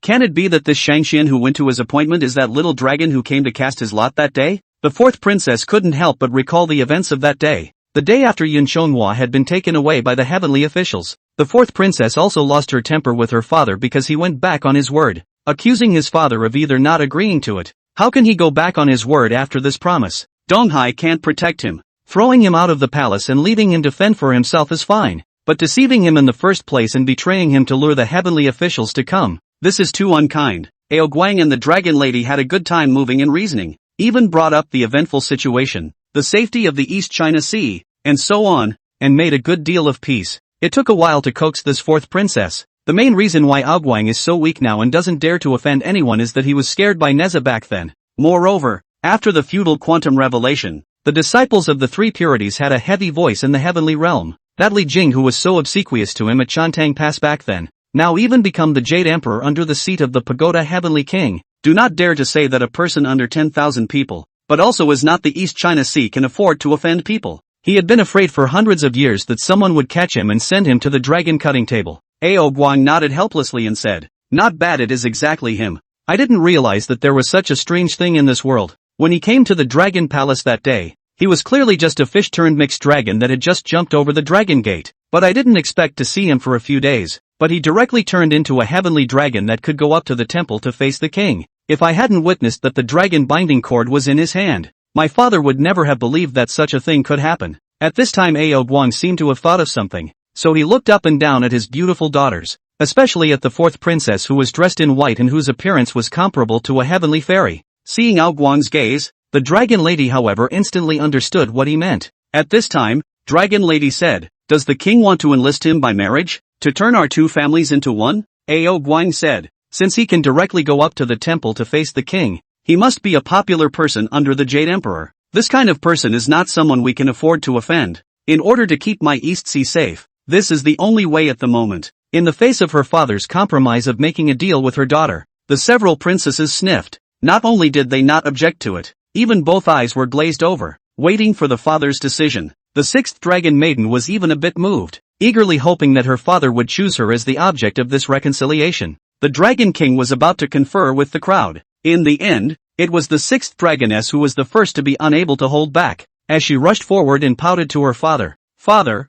"Can it be that this Shangxian who went to his appointment is that little dragon who came to cast his lot that day?" The fourth princess couldn't help but recall the events of that day. The day after Yun Chonghua had been taken away by the heavenly officials, the fourth princess also lost her temper with her father because he went back on his word, accusing his father of either not agreeing to it. How can he go back on his word after this promise? Donghai can't protect him. Throwing him out of the palace and leaving him to fend for himself is fine, but deceiving him in the first place and betraying him to lure the heavenly officials to come, this is too unkind. Ao Guang and the Dragon Lady had a good time moving and reasoning, even brought up the eventful situation, the safety of the East China Sea, and so on, and made a good deal of peace. It took a while to coax this fourth princess. The main reason why Ao Guang is so weak now and doesn't dare to offend anyone is that he was scared by Neza back then. Moreover, after the feudal quantum revelation, the disciples of the three purities had a heavy voice in the heavenly realm. That Li Jing, who was so obsequious to him at Chantang Pass back then, now even become the Jade Emperor under the seat of the Pagoda Heavenly King. Do not dare to say that a person under 10,000 people, but also is not the East China Sea, can afford to offend people. He had been afraid for hundreds of years that someone would catch him and send him to the dragon cutting table. Ao Guang nodded helplessly and said, "Not bad, it is exactly him. I didn't realize that there was such a strange thing in this world." When he came to the dragon palace that day, he was clearly just a fish-turned-mixed dragon that had just jumped over the dragon gate. But I didn't expect to see him for a few days. But he directly turned into a heavenly dragon that could go up to the temple to face the king. If I hadn't witnessed that the dragon binding cord was in his hand, my father would never have believed that such a thing could happen. At this time Ao Guang seemed to have thought of something, so he looked up and down at his beautiful daughters, especially at the fourth princess who was dressed in white and whose appearance was comparable to a heavenly fairy. Seeing Ao Guang's gaze, the dragon lady however instantly understood what he meant. At this time, dragon lady said, "Does the king want to enlist him by marriage, to turn our two families into one?" Ao Guang said, "Since he can directly go up to the temple to face the king, he must be a popular person under the Jade Emperor. This kind of person is not someone we can afford to offend. In order to keep my East Sea safe, this is the only way at the moment." In the face of her father's compromise of making a deal with her daughter, the several princesses sniffed. Not only did they not object to it, even both eyes were glazed over, waiting for the father's decision. The sixth dragon maiden was even a bit moved, eagerly hoping that her father would choose her as the object of this reconciliation. The Dragon King was about to confer with the crowd. In the end, it was the sixth dragoness who was the first to be unable to hold back, as she rushed forward and pouted to her father. "Father,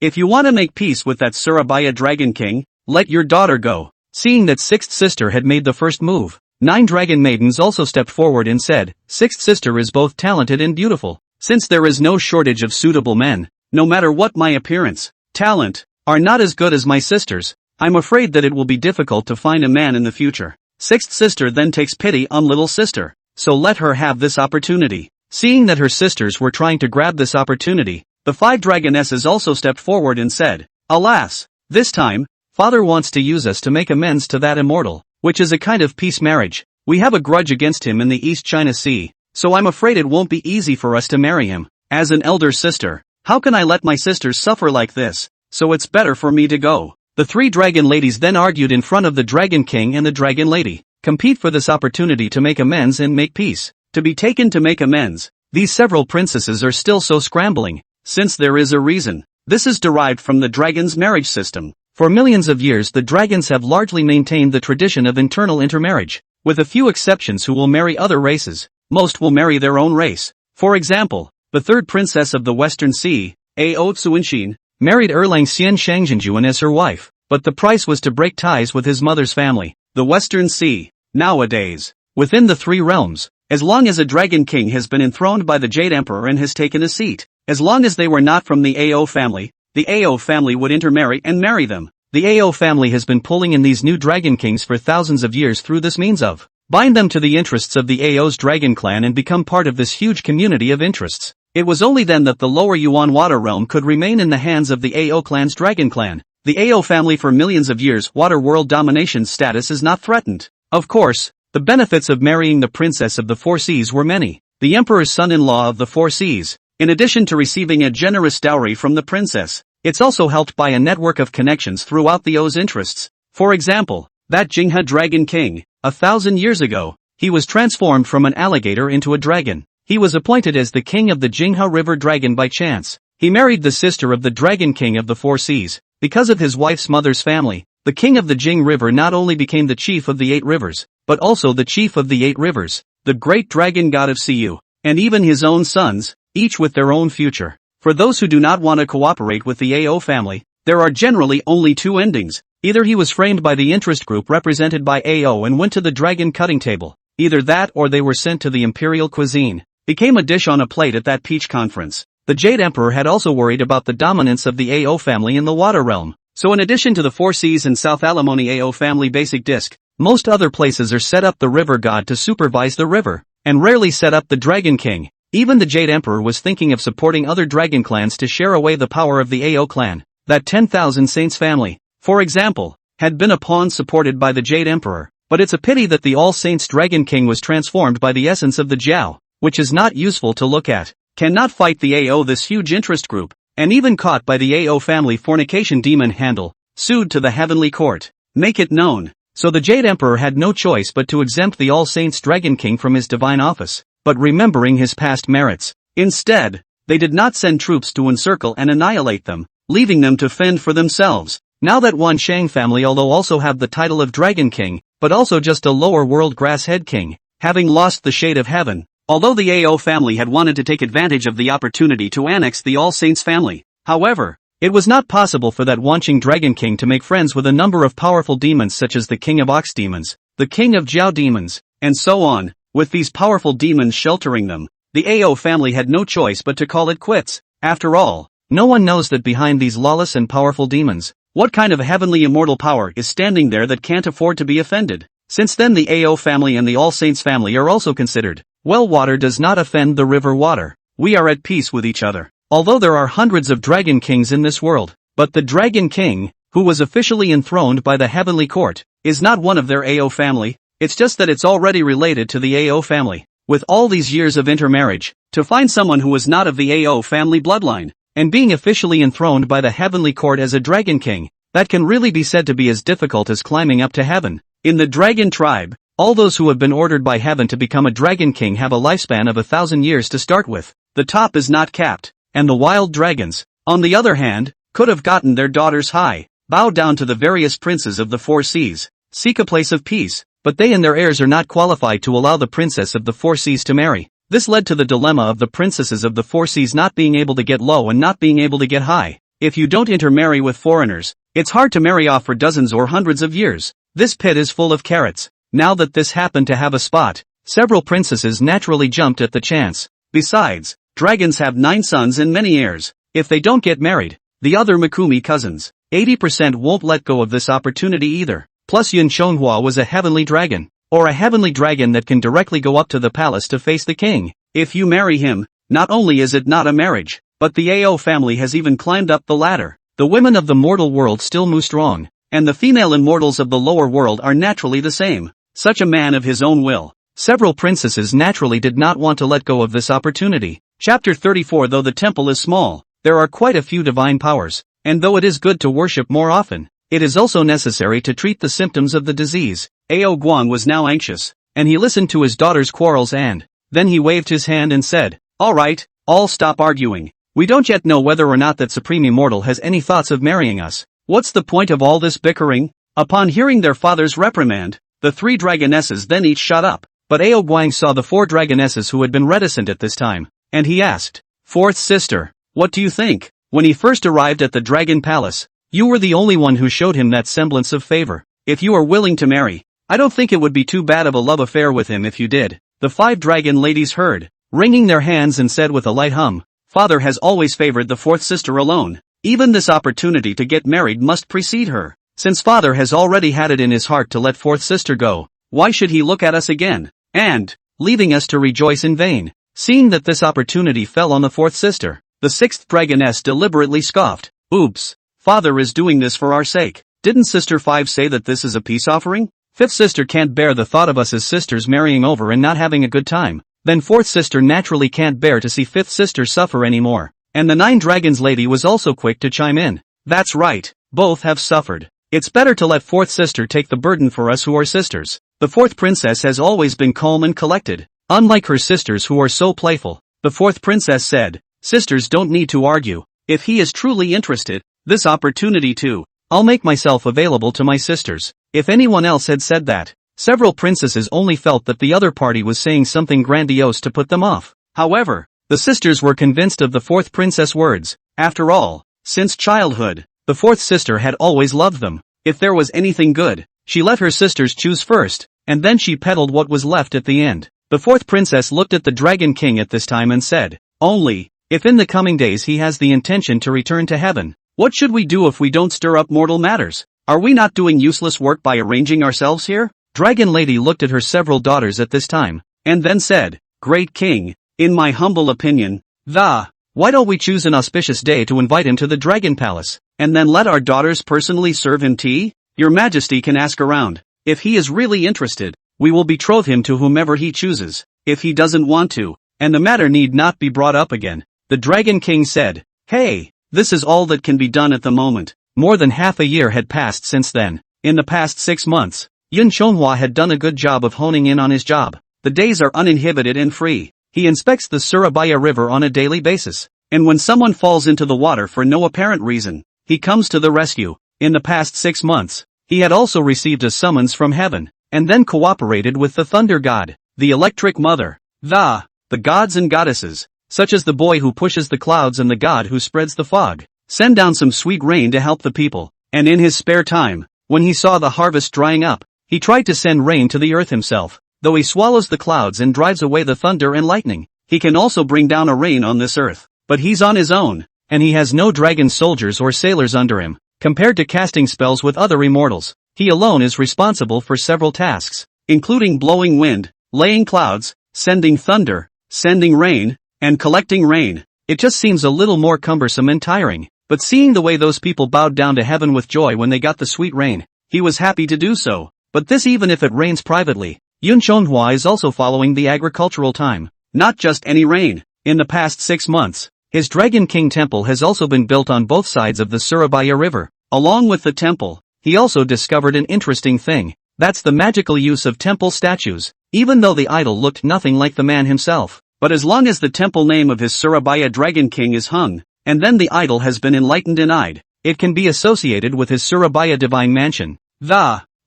if you want to make peace with that Surabaya Dragon King, let your daughter go." Seeing that sixth sister had made the first move, 9 dragon maidens also stepped forward and said, "Sixth sister is both talented and beautiful. Since there is no shortage of suitable men, no matter what my appearance, talent, are not as good as my sisters, I'm afraid that it will be difficult to find a man in the future." Sixth sister then takes pity on little sister, so let her have this opportunity. Seeing that her sisters were trying to grab this opportunity, the 5 dragonesses also stepped forward and said, "Alas, this time, father wants to use us to make amends to that immortal, which is a kind of peace marriage. We have a grudge against him in the East China Sea, so I'm afraid it won't be easy for us to marry him. As an elder sister, how can I let my sisters suffer like this? So it's better for me to go." The 3 dragon ladies then argued in front of the Dragon King and the Dragon Lady, compete for this opportunity to make amends and make peace. To be taken to make amends, these several princesses are still so scrambling, since there is a reason. This is derived from the dragon's marriage system. For millions of years the dragons have largely maintained the tradition of internal intermarriage, with a few exceptions who will marry other races. Most will marry their own race. For example, the third princess of the Western Sea, Ao Tsuinshin, married Erlang Xian Shangzhenjuan as her wife, but the price was to break ties with his mother's family. The Western Sea. Nowadays, within the 3 realms, as long as a Dragon King has been enthroned by the Jade Emperor and has taken a seat, as long as they were not from the Ao family, the Ao family would intermarry and marry them. The Ao family has been pulling in these new Dragon Kings for thousands of years through this means of bind them to the interests of the Ao's Dragon Clan and become part of this huge community of interests. It was only then that the lower Yuan Water Realm could remain in the hands of the Ao clan's Dragon Clan. The Ao family for millions of years water world domination status is not threatened. Of course, the benefits of marrying the princess of the 4 seas were many. The emperor's son-in-law of the 4 seas, in addition to receiving a generous dowry from the princess, it's also helped by a network of connections throughout the O's interests. For example, that Jinghe Dragon King, 1,000 years ago, he was transformed from an alligator into a dragon. He was appointed as the king of the Jinghe River Dragon by chance. He married the sister of the Dragon King of the 4 seas. Because of his wife's mother's family, the king of the Jing River not only became the chief of the 8 rivers, but also the chief of the 8 rivers, the great dragon god of Siu, and even his own sons, each with their own future. For those who do not want to cooperate with the Ao family, there are generally only 2 endings. Either he was framed by the interest group represented by Ao and went to the dragon cutting table, either that or they were sent to the imperial cuisine, became a dish on a plate at that peach conference. The Jade Emperor had also worried about the dominance of the Ao family in the water realm, so in addition to the 4 seas and South Alimony Ao family basic disc, most other places are set up the river god to supervise the river, and rarely set up the Dragon King. Even the Jade Emperor was thinking of supporting other dragon clans to share away the power of the Ao clan. That 10,000 Saints family, for example, had been a pawn supported by the Jade Emperor, but it's a pity that the All Saints Dragon King was transformed by the essence of the Jiao, which is not useful to look at. Cannot fight the Ao, this huge interest group, and even caught by the Ao family fornication demon Handel, sued to the heavenly court. Make it known. So the Jade Emperor had no choice but to exempt the All Saints Dragon King from his divine office, but remembering his past merits. Instead, they did not send troops to encircle and annihilate them, leaving them to fend for themselves. Now that Wan Shang family although also have the title of Dragon King, but also just a lower world grass head king, having lost the shade of heaven. Although the AO family had wanted to take advantage of the opportunity to annex the All Saints family, however, it was not possible for that Wanching Dragon King to make friends with a number of powerful demons such as the King of Ox Demons, the King of Jiao Demons, and so on. With these powerful demons sheltering them, the AO family had no choice but to call it quits. After all, no one knows that behind these lawless and powerful demons, what kind of heavenly immortal power is standing there that can't afford to be offended. Since then the AO family and the All Saints family are also considered. Well, water does not offend the river water. We are at peace with each other. Although there are hundreds of Dragon Kings in this world, but the Dragon King, who was officially enthroned by the Heavenly Court, is not one of their AO family. It's just that it's already related to the AO family. With all these years of intermarriage, to find someone who is not of the AO family bloodline, and being officially enthroned by the Heavenly Court as a Dragon King, that can really be said to be as difficult as climbing up to heaven. In the Dragon tribe, all those who have been ordered by heaven to become a Dragon King have a lifespan of 1,000 years to start with. The top is not capped, and the wild dragons, on the other hand, could have gotten their daughters high, bow down to the various princes of the four seas, seek a place of peace, but they and their heirs are not qualified to allow the princess of the four seas to marry. This led to the dilemma of the princesses of the four seas not being able to get low and not being able to get high. If you don't intermarry with foreigners, it's hard to marry off for dozens or hundreds of years. This pit is full of carrots. Now that this happened to have a spot, several princesses naturally jumped at the chance. Besides, dragons have 9 sons and many heirs. If they don't get married, the other Mikumi cousins, 80% won't let go of this opportunity either. Plus Yun Shonghua was a heavenly dragon, or a heavenly dragon that can directly go up to the palace to face the king. If you marry him, not only is it not a marriage, but the AO family has even climbed up the ladder. The women of the mortal world still move strong, and the female immortals of the lower world are naturally the same. Such a man of his own will. Several princesses naturally did not want to let go of this opportunity. Chapter 34. Though the temple is small, there are quite a few divine powers, and though it is good to worship more often, it is also necessary to treat the symptoms of the disease. Ao Guang was now anxious, and he listened to his daughter's quarrels and, then he waved his hand and said, "All right, all stop arguing. We don't yet know whether or not that Supreme Immortal has any thoughts of marrying us. What's the point of all this bickering?" Upon hearing their father's reprimand, the 3 dragonesses then each shut up, but Ao Guang saw the 4 dragonesses who had been reticent at this time, and he asked, "Fourth sister, what do you think? When he first arrived at the Dragon Palace, you were the only one who showed him that semblance of favor. If you are willing to marry, I don't think it would be too bad of a love affair with him if you did." The 5 dragon ladies heard, wringing their hands and said with a light hum, "Father has always favored the 4th sister alone. Even this opportunity to get married must precede her. Since father has already had it in his heart to let 4th sister go, why should he look at us again, and, leaving us to rejoice in vain?" Seeing that this opportunity fell on the 4th sister, the 6th dragoness deliberately scoffed. "Oops, father is doing this for our sake. Didn't sister 5 say that this is a peace offering? 5th sister can't bear the thought of us as sisters marrying over and not having a good time. Then 4th sister naturally can't bear to see 5th sister suffer anymore." And the 9 dragons lady was also quick to chime in. "That's right, both have suffered. It's better to let 4th sister take the burden for us who are sisters." The 4th princess has always been calm and collected, unlike her sisters who are so playful. The 4th princess said, "Sisters don't need to argue. If he is truly interested, this opportunity too, I'll make myself available to my sisters." If anyone else had said that, several princesses only felt that the other party was saying something grandiose to put them off. However, the sisters were convinced of the 4th princess' words. After all, since childhood, the 4th sister had always loved them. If there was anything good, she let her sisters choose first, and then she peddled what was left at the end. The 4th princess looked at the Dragon King at this time and said, "Only, if in the coming days he has the intention to return to heaven, what should we do if we don't stir up mortal matters? Are we not doing useless work by arranging ourselves here?" Dragon Lady looked at her several daughters at this time, and then said, "Great King, in my humble opinion, why don't we choose an auspicious day to invite him to the Dragon Palace, and then let our daughters personally serve him tea? Your Majesty can ask around. If he is really interested, we will betroth him to whomever he chooses. If he doesn't want to, and the matter need not be brought up again." The Dragon King said, "Hey, this is all that can be done at the moment." More than half a year had passed since then. In the past 6 months, Yun Chonghua had done a good job of honing in on his job. The days are uninhibited and free. He inspects the Surabaya River on a daily basis. And when someone falls into the water for no apparent reason, he comes to the rescue. In the past 6 months, he had also received a summons from heaven, and then cooperated with the thunder god, the electric mother, the gods and goddesses, such as the boy who pushes the clouds and the god who spreads the fog, send down some sweet rain to help the people. And in his spare time, when he saw the harvest drying up, he tried to send rain to the earth himself. Though he swallows the clouds and drives away the thunder and lightning, he can also bring down a rain on this earth. But he's on his own, and he has no dragon soldiers or sailors under him. Compared to casting spells with other immortals, he alone is responsible for several tasks, including blowing wind, laying clouds, sending thunder, sending rain, and collecting rain. It just seems a little more cumbersome and tiring, but seeing the way those people bowed down to heaven with joy when they got the sweet rain, he was happy to do so. But this even if it rains privately. Yun Chonghua is also following the agricultural time, not just any rain. In the past 6 months, his Dragon King temple has also been built on both sides of the Surabaya River. Along with the temple, he also discovered an interesting thing. That's the magical use of temple statues, even though the idol looked nothing like the man himself. But as long as the temple name of his Surabaya Dragon King is hung, and then the idol has been enlightened and eyed, it can be associated with his Surabaya divine mansion,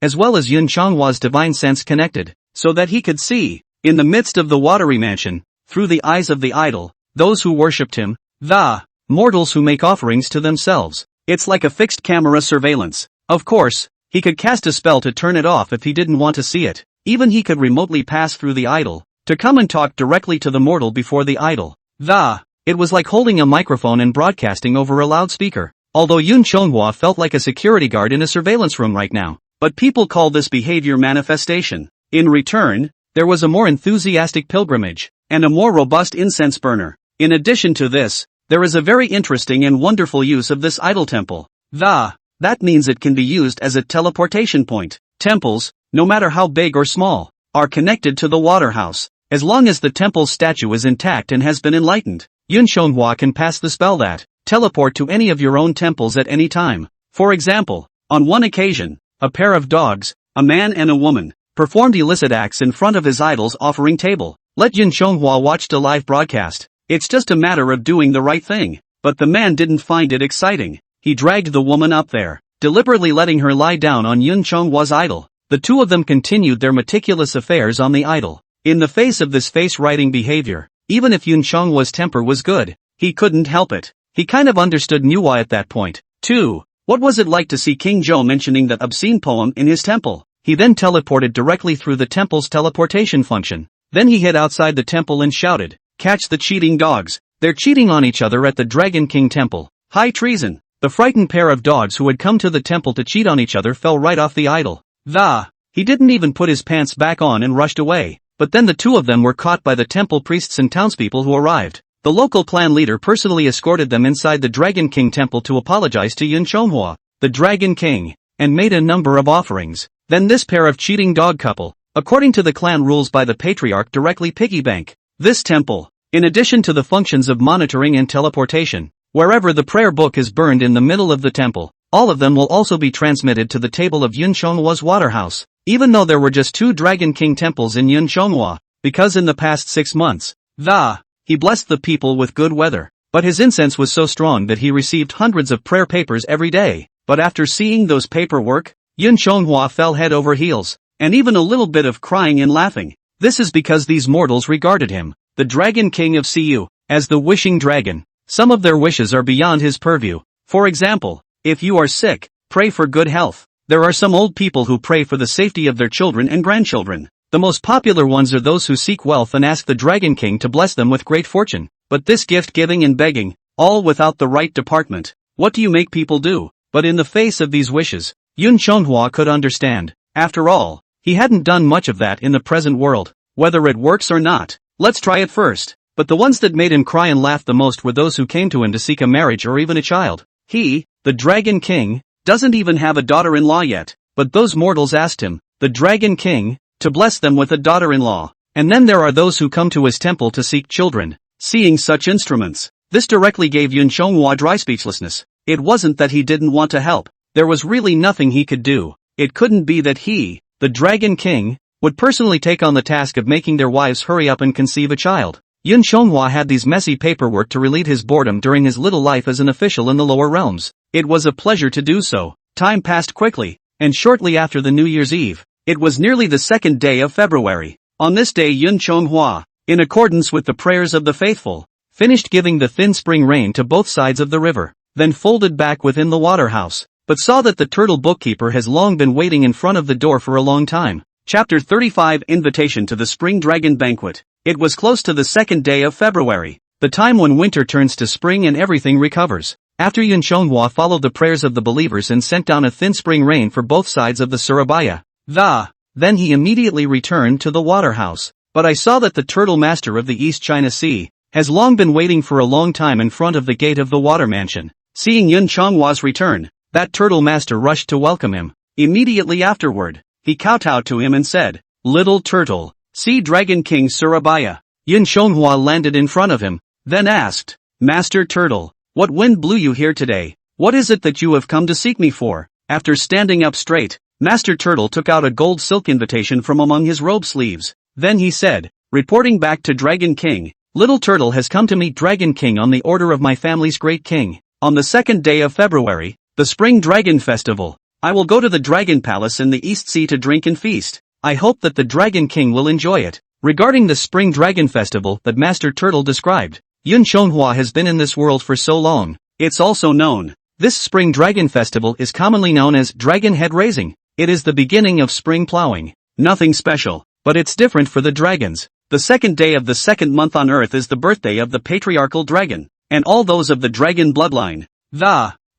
as well as Yun Chonghua's divine sense connected, so that he could see, in the midst of the watery mansion, through the eyes of the idol, those who worshipped him, the mortals who make offerings to themselves. It's like a fixed camera surveillance. Of course, he could cast a spell to turn it off if he didn't want to see it. Even he could remotely pass through the idol, to come and talk directly to the mortal before the idol. It was like holding a microphone and broadcasting over a loudspeaker. Although Yun Chonghua felt like a security guard in a surveillance room right now. But people call this behavior manifestation. In return, there was a more enthusiastic pilgrimage, and a more robust incense burner. In addition to this, there is a very interesting and wonderful use of this idol temple. That means it can be used as a teleportation point. Temples, no matter how big or small, are connected to the water house. As long as the temple's statue is intact and has been enlightened, Yun Chonghua can pass the spell that teleport to any of your own temples at any time. For example, on one occasion, a pair of dogs, a man and a woman, performed illicit acts in front of his idol's offering table. Let Yun Chonghua watch the live broadcast. It's just a matter of doing the right thing. But the man didn't find it exciting. He dragged the woman up there, deliberately letting her lie down on Yun Chonghua's idol. The two of them continued their meticulous affairs on the idol. In the face of this face-riding behavior, even if Yun Chonghua's temper was good, he couldn't help it. He kind of understood manhwa at that point, too. What was it like to see King Zhou mentioning that obscene poem in his temple? He then teleported directly through the temple's teleportation function. Then he hid outside the temple and shouted, "Catch the cheating dogs! They're cheating on each other at the Dragon King temple. High treason!" The frightened pair of dogs who had come to the temple to cheat on each other fell right off the idol. He didn't even put his pants back on and rushed away. But then the two of them were caught by the temple priests and townspeople who arrived. The local clan leader personally escorted them inside the Dragon King temple to apologize to Yun Chonghua, the Dragon King, and made a number of offerings. Then this pair of cheating dog couple, according to the clan rules by the patriarch, directly piggybank this temple. In addition to the functions of monitoring and teleportation, wherever the prayer book is burned in the middle of the temple, all of them will also be transmitted to the table of Yun Chonghua's waterhouse. Even though there were just 2 Dragon King temples in Yun Chonghua, because in the past 6 months, he blessed the people with good weather. But his incense was so strong that he received hundreds of prayer papers every day. But after seeing those paperwork, Yun Chonghua fell head over heels, and even a little bit of crying and laughing. This is because these mortals regarded him, the Dragon King of Cu, as the wishing dragon. Some of their wishes are beyond his purview. For example, if you are sick, pray for good health. There are some old people who pray for the safety of their children and grandchildren. The most popular ones are those who seek wealth and ask the Dragon King to bless them with great fortune. But this gift-giving and begging, all without the right department. What do you make people do? But in the face of these wishes, Yun Chonghua could understand. After all, he hadn't done much of that in the present world. Whether it works or not, let's try it first. But the ones that made him cry and laugh the most were those who came to him to seek a marriage or even a child. He, the Dragon King, doesn't even have a daughter-in-law yet. But those mortals asked him, the Dragon King, to bless them with a daughter-in-law. And then there are those who come to his temple to seek children. Seeing such instruments, this directly gave Yun Chonghua dry speechlessness. It wasn't that he didn't want to help. There was really nothing he could do. It couldn't be that he, the Dragon King, would personally take on the task of making their wives hurry up and conceive a child. Yun Chonghua had these messy paperwork to relieve his boredom during his little life as an official in the lower realms. It was a pleasure to do so. Time passed quickly, and shortly after the New Year's Eve, it was nearly the 2nd day of February. On this day Yun Chonghua, in accordance with the prayers of the faithful, finished giving the thin spring rain to both sides of the river, then folded back within the waterhouse, but saw that the turtle bookkeeper has long been waiting in front of the door for a long time. Chapter 35 Invitation to the Spring Dragon Banquet. It was close to the 2nd day of February, the time when winter turns to spring and everything recovers. After Yun Chonghua followed the prayers of the believers and sent down a thin spring rain for both sides of the Surabaya, then he immediately returned to the waterhouse. But I saw that the turtle master of the East China Sea has long been waiting for a long time in front of the gate of the water mansion. Seeing Yun Chonghua's return, that turtle master rushed to welcome him. Immediately afterward, he kowtowed to him and said, "Little turtle, see Dragon King Surabaya." Yun Chonghua landed in front of him, then asked, "Master Turtle, what wind blew you here today? What is it that you have come to seek me for?" After standing up straight, Master Turtle took out a gold silk invitation from among his robe sleeves. Then he said, reporting back to Dragon King, "Little Turtle has come to meet Dragon King on the order of my family's great king. On the 2nd day of February, the Spring Dragon Festival, I will go to the Dragon Palace in the East Sea to drink and feast. I hope that the Dragon King will enjoy it." Regarding the Spring Dragon Festival that Master Turtle described, Yun Chonghua has been in this world for so long, it's also known. This Spring Dragon Festival is commonly known as Dragon Head Raising. It is the beginning of spring plowing. Nothing special, but it's different for the dragons. The 2nd day of the 2nd month on Earth is the birthday of the patriarchal dragon, and all those of the dragon bloodline.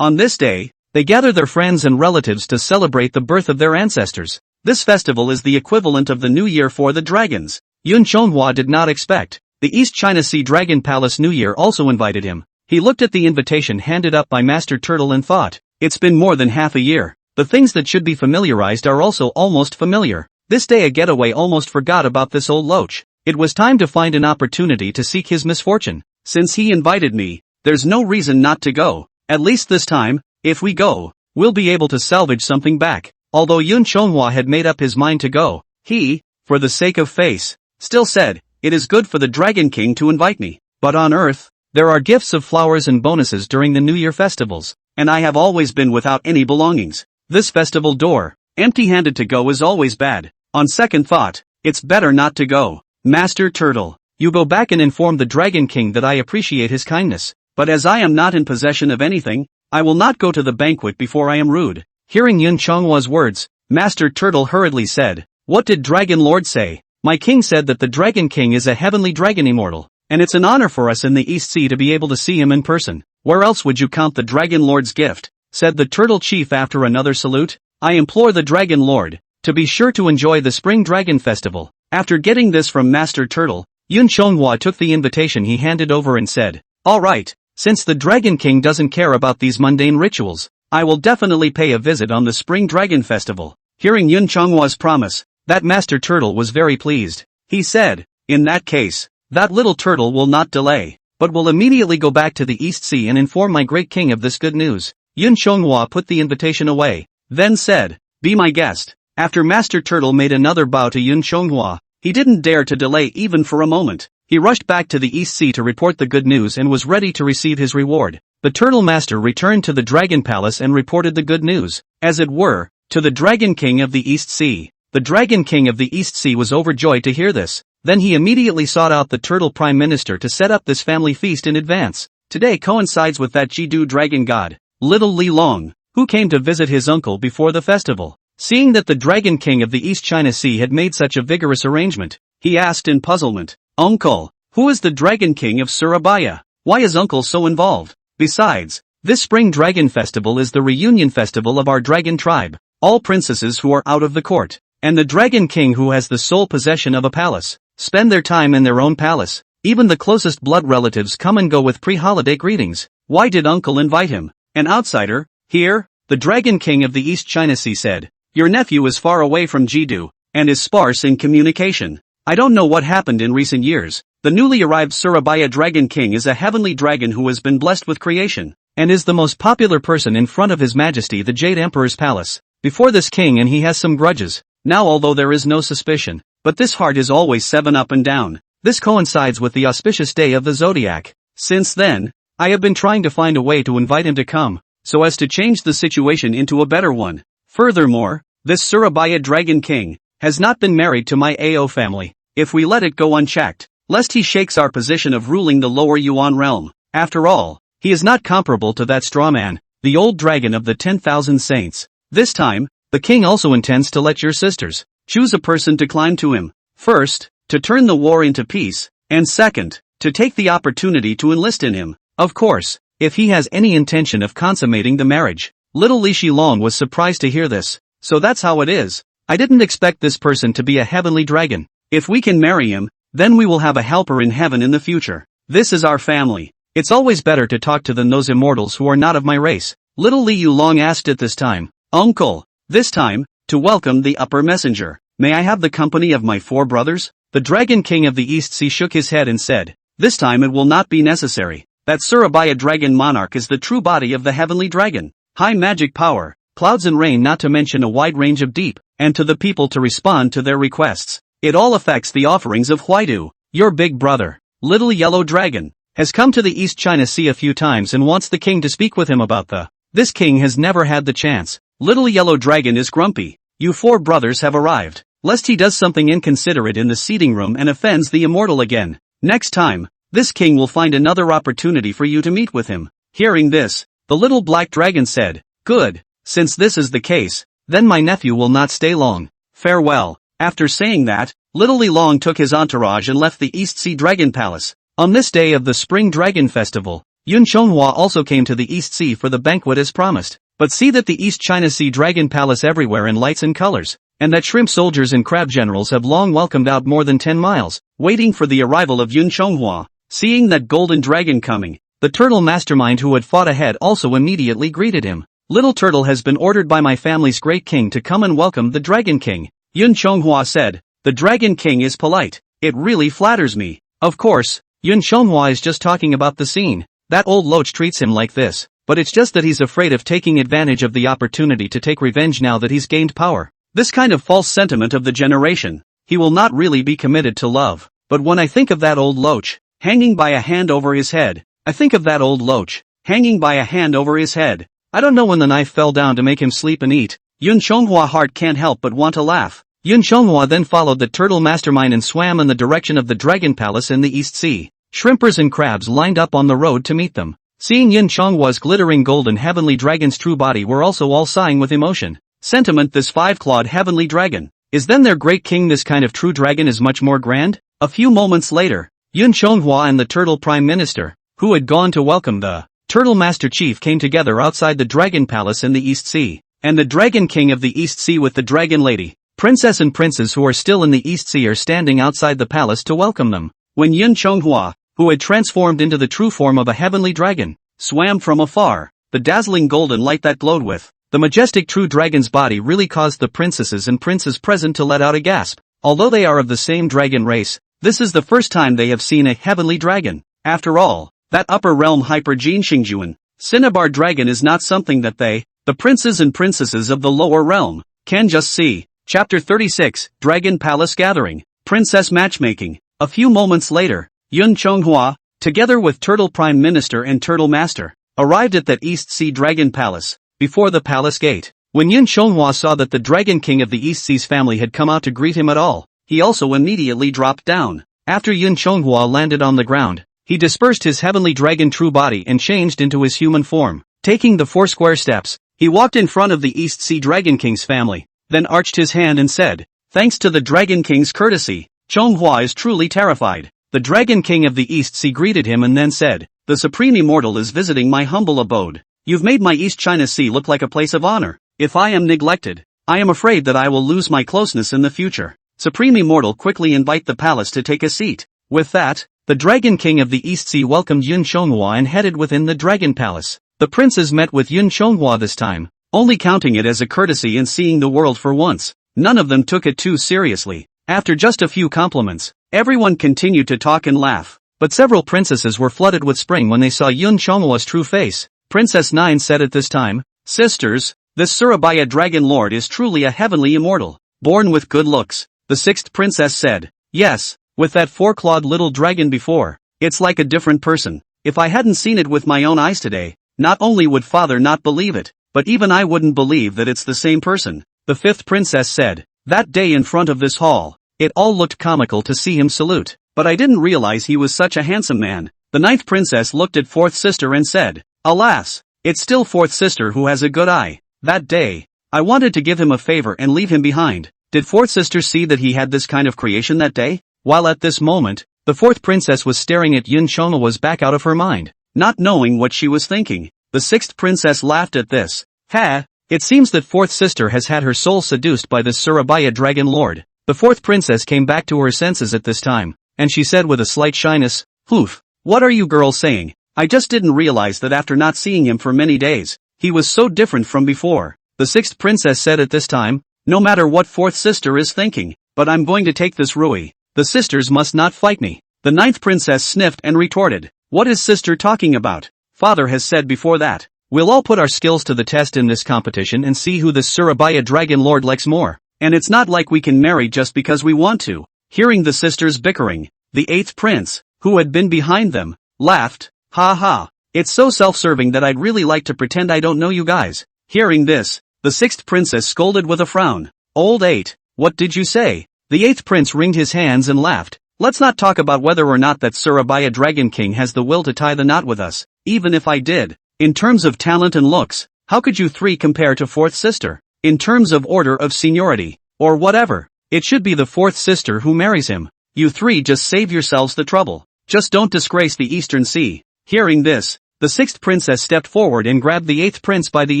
On this day, they gather their friends and relatives to celebrate the birth of their ancestors. This festival is the equivalent of the New Year for the dragons. Yun Chonghua did not expect. The East China Sea Dragon Palace New Year also invited him. He looked at the invitation handed up by Master Turtle and thought, it's been more than half a year. The things that should be familiarized are also almost familiar. This day a getaway almost forgot about this old loach. It was time to find an opportunity to seek his misfortune. Since he invited me, there's no reason not to go. At least this time, if we go, we'll be able to salvage something back. Although Yun Chonghua had made up his mind to go, he, for the sake of face, still said, it is good for the Dragon King to invite me. But on Earth, there are gifts of flowers and bonuses during the New Year festivals, and I have always been without any belongings. This festival door, empty-handed to go is always bad. On second thought, it's better not to go. Master Turtle, you go back and inform the Dragon King that I appreciate his kindness, but as I am not in possession of anything, I will not go to the banquet before I am rude. Hearing Yun Chonghua's words, Master Turtle hurriedly said, "What did Dragon Lord say?" "My king said that the Dragon King is a heavenly dragon immortal, and it's an honor for us in the East Sea to be able to see him in person. Where else would you count the Dragon Lord's gift?" said the Turtle Chief after another salute. "I implore the Dragon Lord to be sure to enjoy the Spring Dragon Festival." After getting this from Master Turtle, Yun Chonghua took the invitation he handed over and said, "All right, since the Dragon King doesn't care about these mundane rituals, I will definitely pay a visit on the Spring Dragon Festival." Hearing Yun Chonghua's promise, that Master Turtle was very pleased. He said, "In that case, that little turtle will not delay, but will immediately go back to the East Sea and inform my great king of this good news." Yun Chonghua put the invitation away, then said, "Be my guest." After Master Turtle made another bow to Yun Chonghua, he didn't dare to delay even for a moment. He rushed back to the East Sea to report the good news and was ready to receive his reward. The Turtle Master returned to the Dragon Palace and reported the good news, as it were, to the Dragon King of the East Sea. The Dragon King of the East Sea was overjoyed to hear this. Then he immediately sought out the Turtle Prime Minister to set up this family feast in advance. Today coincides with that Jidu dragon god, Little Li Long, who came to visit his uncle before the festival. Seeing that the Dragon King of the East China Sea had made such a vigorous arrangement, he asked in puzzlement, "Uncle, who is the Dragon King of Surabaya? Why is Uncle so involved? Besides, this Spring Dragon Festival is the reunion festival of our dragon tribe, all princesses who are out of the court, and the Dragon King who has the sole possession of a palace, spend their time in their own palace. Even the closest blood relatives come and go with pre-holiday greetings. Why did Uncle invite him, an outsider, here?" The Dragon King of the East China Sea said, "Your nephew is far away from Jidu, and is sparse in communication. I don't know what happened in recent years. The newly arrived Surabaya Dragon King is a heavenly dragon who has been blessed with creation, and is the most popular person in front of His Majesty the Jade Emperor's palace. Before this king and he has some grudges. now although there is no suspicion, but this heart is always 7 up and down. This coincides with the auspicious day of the zodiac. Since then, I have been trying to find a way to invite him to come, so as to change the situation into a better one. Furthermore, this Surabaya Dragon King has not been married to my AO family. If we let it go unchecked, lest he shakes our position of ruling the lower Yuan realm. After all, he is not comparable to that straw man, the old dragon of the 10,000 saints. This time, the king also intends to let your sisters choose a person to climb to him. First, to turn the war into peace, and second, to take the opportunity to enlist in him. Of course, if he has any intention of consummating the marriage. Little Li Shilong was surprised to hear this. So that's how it is. I didn't expect this person to be a heavenly dragon. If we can marry him, then we will have a helper in heaven in the future. This is our family. It's always better to talk to than those immortals who are not of my race. Little Li Yulong asked it this time. Uncle, this time, to welcome the upper messenger, may I have the company of my 4 brothers? The Dragon King of the East Sea shook his head and said, this time it will not be necessary. That Surabaya Dragon Monarch is the true body of the heavenly dragon. High magic power, clouds and rain, not to mention a wide range of deep, and to the people to respond to their requests. It all affects the offerings of Huaidu. Your big brother, Little Yellow Dragon, has come to the East China Sea a few times and wants the king to speak with him about This king has never had the chance. Little Yellow Dragon is grumpy. You 4 brothers have arrived, lest he does something inconsiderate in the seating room and offends the immortal again. Next time, this king will find another opportunity for you to meet with him. Hearing this, the little black dragon said, good, since this is the case, then my nephew will not stay long. Farewell. After saying that, Little Li Long took his entourage and left the East Sea Dragon Palace. On this day of the Spring Dragon Festival, Yun Chonghua also came to the East Sea for the banquet as promised. But see that the East China Sea Dragon Palace everywhere in lights and colors, and that shrimp soldiers and crab generals have long welcomed out more than 10 miles, waiting for the arrival of Yun Chonghua. Seeing that golden dragon coming, the turtle mastermind who had fought ahead also immediately greeted him. Little Turtle has been ordered by my family's great king to come and welcome the Dragon King. Yun Chonghua said, the Dragon King is polite. It really flatters me. Of course, Yun Chonghua is just talking about the scene. That old loach treats him like this, but it's just that he's afraid of taking advantage of the opportunity to take revenge now that he's gained power. This kind of false sentiment of the generation. He will not really be committed to love. But when I think of that old loach, hanging by a hand over his head, I think of that old loach, hanging by a hand over his head. I don't know when the knife fell down to make him sleep and eat. Yun Chonghua heart can't help but want to laugh. Yun Chonghua then followed the turtle mastermind and swam in the direction of the Dragon Palace in the East Sea. Shrimpers and crabs lined up on the road to meet them. Seeing Yun Chonghua's glittering golden heavenly dragon's true body were also all sighing with emotion. Sentiment, this 5-clawed heavenly dragon. Is then their great king this kind of true dragon is much more grand? A few moments later, Yun Chonghua and the turtle prime minister, who had gone to welcome the turtle master chief, came together outside the Dragon Palace in the East Sea. And the Dragon King of the East Sea with the Dragon Lady, princess and princes who are still in the East Sea are standing outside the palace to welcome them. When Yun Chonghua, who had transformed into the true form of a heavenly dragon, swam from afar, the dazzling golden light that glowed with the majestic true dragon's body really caused the princesses and princes present to let out a gasp. Although they are of the same dragon race, this is the first time they have seen a heavenly dragon. After all, that upper realm Hyper-Gene Xingjuan, Cinnabar dragon is not something that they, the princes and princesses of the lower realm, can just see. Chapter 36, Dragon Palace Gathering, Princess Matchmaking. A few moments later, Yun Chonghua, together with Turtle Prime Minister and Turtle Master, arrived at that East Sea Dragon Palace, before the palace gate. When Yun Chonghua saw that the Dragon King of the East Sea's family had come out to greet him at all, he also immediately dropped down. After Yun Chonghua landed on the ground, he dispersed his heavenly dragon true body and changed into his human form. Taking the 4 square steps, he walked in front of the East Sea Dragon King's family, then arched his hand and said, thanks to the Dragon King's courtesy, Chonghua is truly terrified. The Dragon King of the East Sea greeted him and then said, the Supreme Immortal is visiting my humble abode. You've made my East China Sea look like a place of honor. If I am neglected, I am afraid that I will lose my closeness in the future. Supreme Immortal, quickly invite the palace to take a seat. With that, the Dragon King of the East Sea welcomed Yun Chonghua and headed within the Dragon Palace. The princes met with Yun Chonghua this time, only counting it as a courtesy and seeing the world for once. None of them took it too seriously. After just a few compliments, everyone continued to talk and laugh. But several princesses were flooded with spring when they saw Yun Chonghua's true face. Princess Nine said at this time, sisters, this Surabaya Dragon Lord is truly a heavenly immortal. born with good looks, the sixth princess said. Yes, with that four-clawed little dragon before. It's like a different person. If I hadn't seen it with my own eyes today, not only would father not believe it, but even I wouldn't believe that it's the same person, the fifth princess said. That day in front of this hall, it all looked comical to see him salute, but I didn't realize he was such a handsome man. The ninth princess looked at fourth sister and said, alas, it's still fourth sister who has a good eye. That day, I wanted to give him a favor and leave him behind. Did fourth sister see that he had this kind of creation that day? While at this moment, the fourth princess was staring at Yun Chonghwa's back out of her mind, not knowing what she was thinking. The sixth princess laughed at this. Ha! It seems that fourth sister has had her soul seduced by this Surabaya dragon lord. The fourth princess came back to her senses at this time, and she said with a slight shyness, Hoof, what are you girls saying? I just didn't realize that after not seeing him for many days, he was so different from before. The sixth princess said at this time, no matter what fourth sister is thinking, but I'm going to take this Rui. The sisters must not fight me. The ninth princess sniffed and retorted, what is sister talking about? Father has said before that. We'll all put our skills to the test in this competition and see who this Surabaya dragon lord likes more. And it's not like we can marry just because we want to. Hearing the sisters bickering, the eighth prince, who had been behind them, laughed, ha ha. It's so self-serving that I'd really like to pretend I don't know you guys. Hearing this, the sixth princess scolded with a frown. Old eight, what did you say? The eighth prince wringed his hands and laughed. Let's not talk about whether or not that Surabaya Dragon King has the will to tie the knot with us. Even if I did. In terms of talent and looks, how could you three compare to fourth sister? In terms of order of seniority, or whatever, it should be the fourth sister who marries him. You three just save yourselves the trouble. Just don't disgrace the Eastern Sea. Hearing this, the sixth princess stepped forward and grabbed the eighth prince by the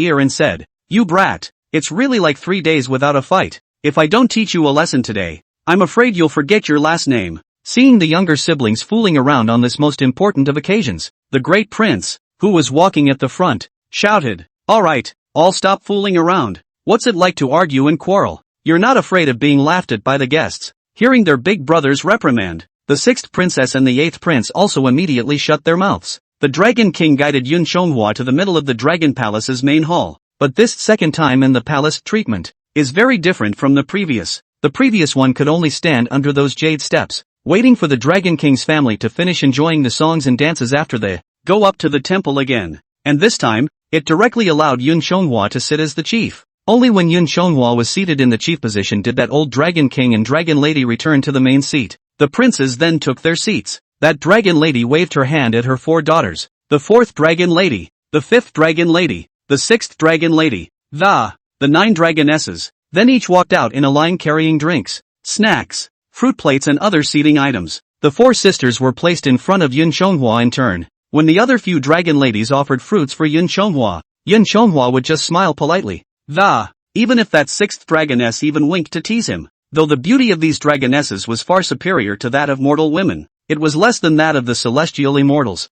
ear and said, you brat, it's really like 3 days without a fight. If I don't teach you a lesson today, I'm afraid you'll forget your last name. Seeing the younger siblings fooling around on this most important of occasions, the great prince, who was walking at the front, shouted, all right, all stop fooling around. What's it like to argue and quarrel? You're not afraid of being laughed at by the guests. Hearing their big brother's reprimand, the sixth princess and the eighth prince also immediately shut their mouths. The Dragon King guided Yun Chonghwa to the middle of the Dragon Palace's main hall, but this second time in the palace treatment is very different from the previous. The previous one could only stand under those jade steps, waiting for the Dragon King's family to finish enjoying the songs and dances after they go up to the temple again. And this time, it directly allowed Yun Chonghwa to sit as the chief. Only when Yun Chonghwa was seated in the chief position did that old Dragon King and Dragon Lady return to the main seat. The princes then took their seats. That Dragon Lady waved her hand at her 4 daughters. The 4th Dragon Lady, the 5th Dragon Lady, the 6th Dragon Lady, the 9 Dragonesses, then each walked out in a line carrying drinks, snacks, fruit plates and other seating items. The 4 sisters were placed in front of Yun Chonghwa in turn. When the other few dragon ladies offered fruits for Yun Chonghwa would just smile politely. Even if that 6th dragoness even winked to tease him. Though the beauty of these dragonesses was far superior to that of mortal women, it was less than that of the celestial immortals.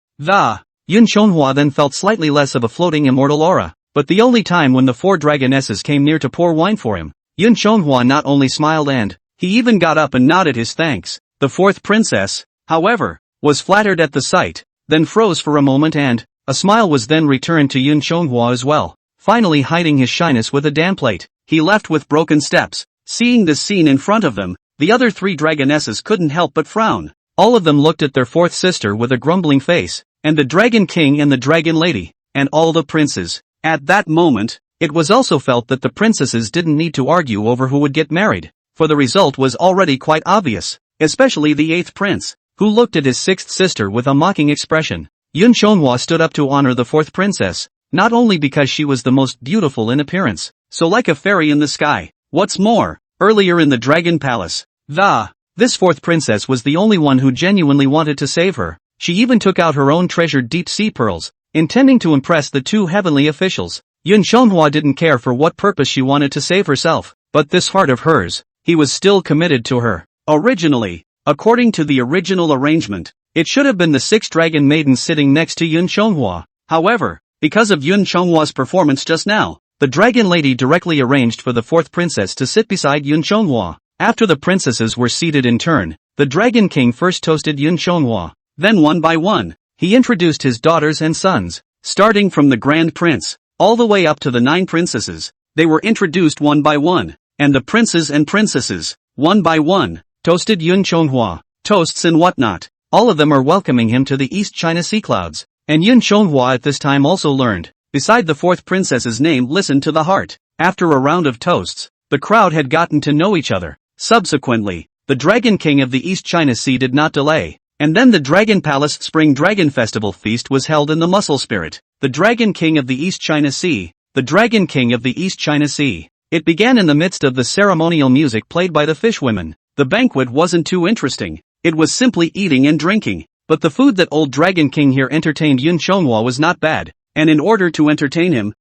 Yun Chonghwa then felt slightly less of a floating immortal aura, but the only time when the 4 dragonesses came near to pour wine for him, Yun Chonghwa not only smiled and, he even got up and nodded his thanks. The 4th princess, however, was flattered at the sight, then froze for a moment and, a smile was then returned to Yun Chonghwa as well. Finally hiding his shyness with a danplate, he left with broken steps. Seeing this scene in front of them, the other 3 dragonesses couldn't help but frown. All of them looked at their 4th sister with a grumbling face, and the Dragon King and the Dragon Lady, and all the princes. At that moment, it was also felt that the princesses didn't need to argue over who would get married, for the result was already quite obvious, especially the 8th prince, who looked at his 6th sister with a mocking expression. Yun Chonghwa stood up to honor the 4th princess, not only because she was the most beautiful in appearance, so like a fairy in the sky. What's more, earlier in the Dragon Palace, this 4th princess was the only one who genuinely wanted to save her. She even took out her own treasured deep-sea pearls, intending to impress the 2 heavenly officials. Yun Chonghwa didn't care for what purpose she wanted to save herself, but this heart of hers, he was still committed to her. Originally, according to the original arrangement, it should have been the 6 dragon maidens sitting next to Yun Chonghwa. However, because of Yun Chonghwa's performance just now, the Dragon Lady directly arranged for the 4th princess to sit beside Yun Chonghwa. After the princesses were seated in turn, the Dragon King first toasted Yun Chonghwa. Then one by one, he introduced his daughters and sons, starting from the Grand Prince, all the way up to the 9 princesses. They were introduced one by one. and the princes and princesses, one by one, toasted Yun Chonghua, toasts and whatnot. All of them are welcoming him to the East China Sea clouds. And Yun Chonghua at this time also learned, beside the fourth princess's name, listen to the heart. After a round of toasts, the crowd had gotten to know each other. Subsequently, the Dragon King of the East China Sea did not delay, and then the Dragon Palace Spring Dragon Festival feast was held in the Muscle Spirit. The Dragon King of the East China Sea, the Dragon King of the East China Sea. It began in the midst of the ceremonial music played by the fish women. The banquet wasn't too interesting, it was simply eating and drinking. But the food that old Dragon King here entertained Yun Chonghua was not bad, and in order to entertain him,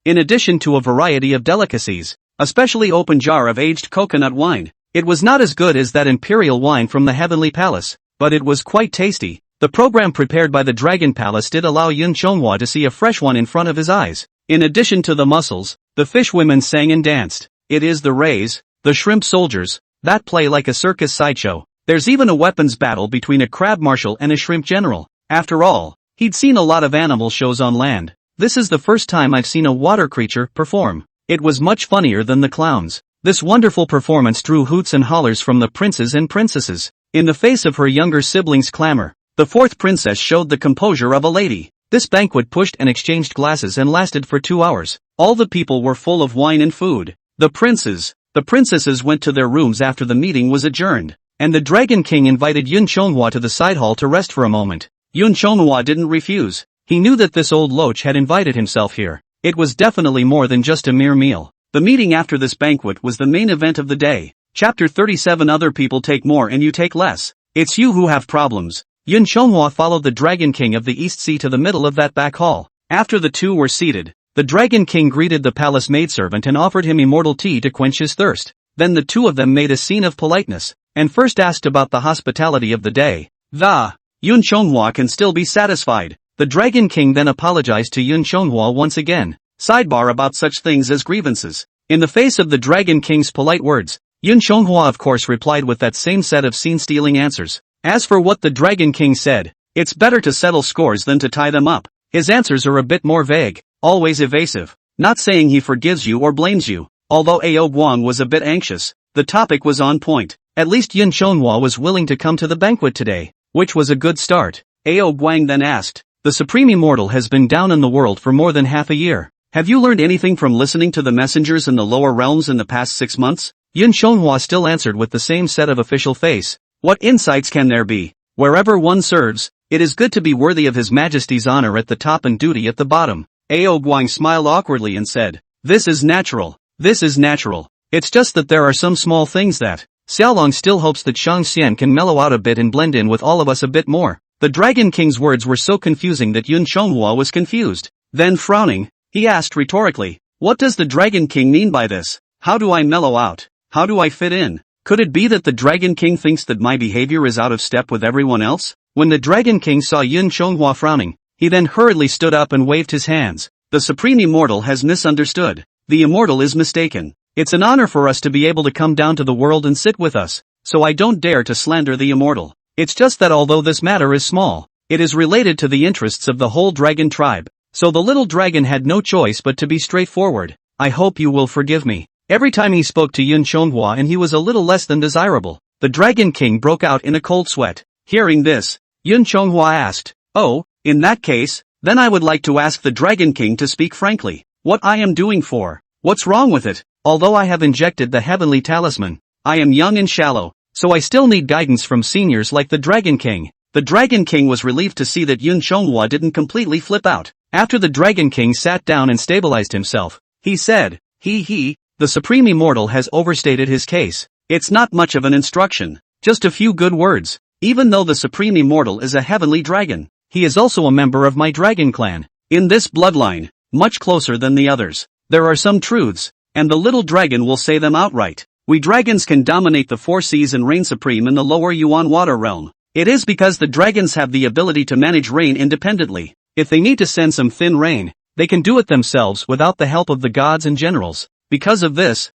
in addition to a variety of delicacies, a specially open jar of aged coconut wine. It was not as good as that imperial wine from the Heavenly Palace, but it was quite tasty. The program prepared by the Dragon Palace did allow Yun Chonghua to see a fresh one in front of his eyes. In addition to the mussels, the fish women sang and danced. It is the rays, the shrimp soldiers, that play like a circus sideshow. There's even a weapons battle between a crab marshal and a shrimp general. After all, he'd seen a lot of animal shows on land. This is the first time I've seen a water creature perform. It was much funnier than the clowns. This wonderful performance drew hoots and hollers from the princes and princesses. In the face of her younger siblings' clamor, the fourth princess showed the composure of a lady. This banquet pushed and exchanged glasses and lasted for 2 hours. All the people were full of wine and food. The princesses went to their rooms after the meeting was adjourned, and the Dragon King invited Yun Chonghua to the side hall to rest for a moment. Yun Chonghua didn't refuse. He knew that this old loach had invited himself here. It was definitely more than just a mere meal. The meeting after this banquet was the main event of the day. Chapter 37. Other people take more and you take less. It's you who have problems. Yun Chonghua followed the Dragon King of the East Sea to the middle of that back hall. After the two were seated, the Dragon King greeted the palace maidservant and offered him immortal tea to quench his thirst. Then the two of them made a scene of politeness, and first asked about the hospitality of the day. Yun Chonghua can still be satisfied. The Dragon King then apologized to Yun Chonghua once again. Sidebar about such things as grievances. In the face of the Dragon King's polite words, Yun Chonghua of course replied with that same set of scene-stealing answers. As for what the Dragon King said, it's better to settle scores than to tie them up. His answers are a bit more vague, always evasive, not saying he forgives you or blames you. Although Ao Guang was a bit anxious, the topic was on point. At least Yun Chonghua was willing to come to the banquet today, which was a good start. Ao Guang then asked, the Supreme Immortal has been down in the world for more than half a year. Have you learned anything from listening to the messengers in the lower realms in the past 6 months? Yun Chonghua still answered with the same set of official face. What insights can there be? Wherever one serves, it is good to be worthy of His Majesty's honor at the top and duty at the bottom. Ao Guang smiled awkwardly and said, This is natural. It's just that there are some small things that Xiaolong still hopes that Shang Xian can mellow out a bit and blend in with all of us a bit more. The Dragon King's words were so confusing that Yun Chonghua was confused. Then frowning, he asked rhetorically, what does the Dragon King mean by this? How do I mellow out? How do I fit in? Could it be that the Dragon King thinks that my behavior is out of step with everyone else? When the Dragon King saw Yun Chonghua frowning, he then hurriedly stood up and waved his hands. The Supreme Immortal has misunderstood. The Immortal is mistaken. It's an honor for us to be able to come down to the world and sit with us, so I don't dare to slander the Immortal. It's just that although this matter is small, it is related to the interests of the whole dragon tribe, so the little dragon had no choice but to be straightforward. I hope you will forgive me. Every time he spoke to Yun Chonghua and he was a little less than desirable, the Dragon King broke out in a cold sweat. Hearing this, Yun Chonghua asked, oh, in that case, then I would like to ask the Dragon King to speak frankly. What I am doing for? What's wrong with it? Although I have injected the heavenly talisman, I am young and shallow, so I still need guidance from seniors like the Dragon King. The Dragon King was relieved to see that Yun Chonghua didn't completely flip out. After the Dragon King sat down and stabilized himself, he said, the Supreme Immortal has overstated his case. It's not much of an instruction, just a few good words. Even though the Supreme Immortal is a heavenly dragon, he is also a member of my dragon clan. In this bloodline, much closer than the others, there are some truths, and the little dragon will say them outright. We dragons can dominate the 4 seas and reign supreme in the lower Yuan water realm. It is because the dragons have the ability to manage rain independently. If they need to send some thin rain, they can do it themselves without the help of the gods and generals. Because of this,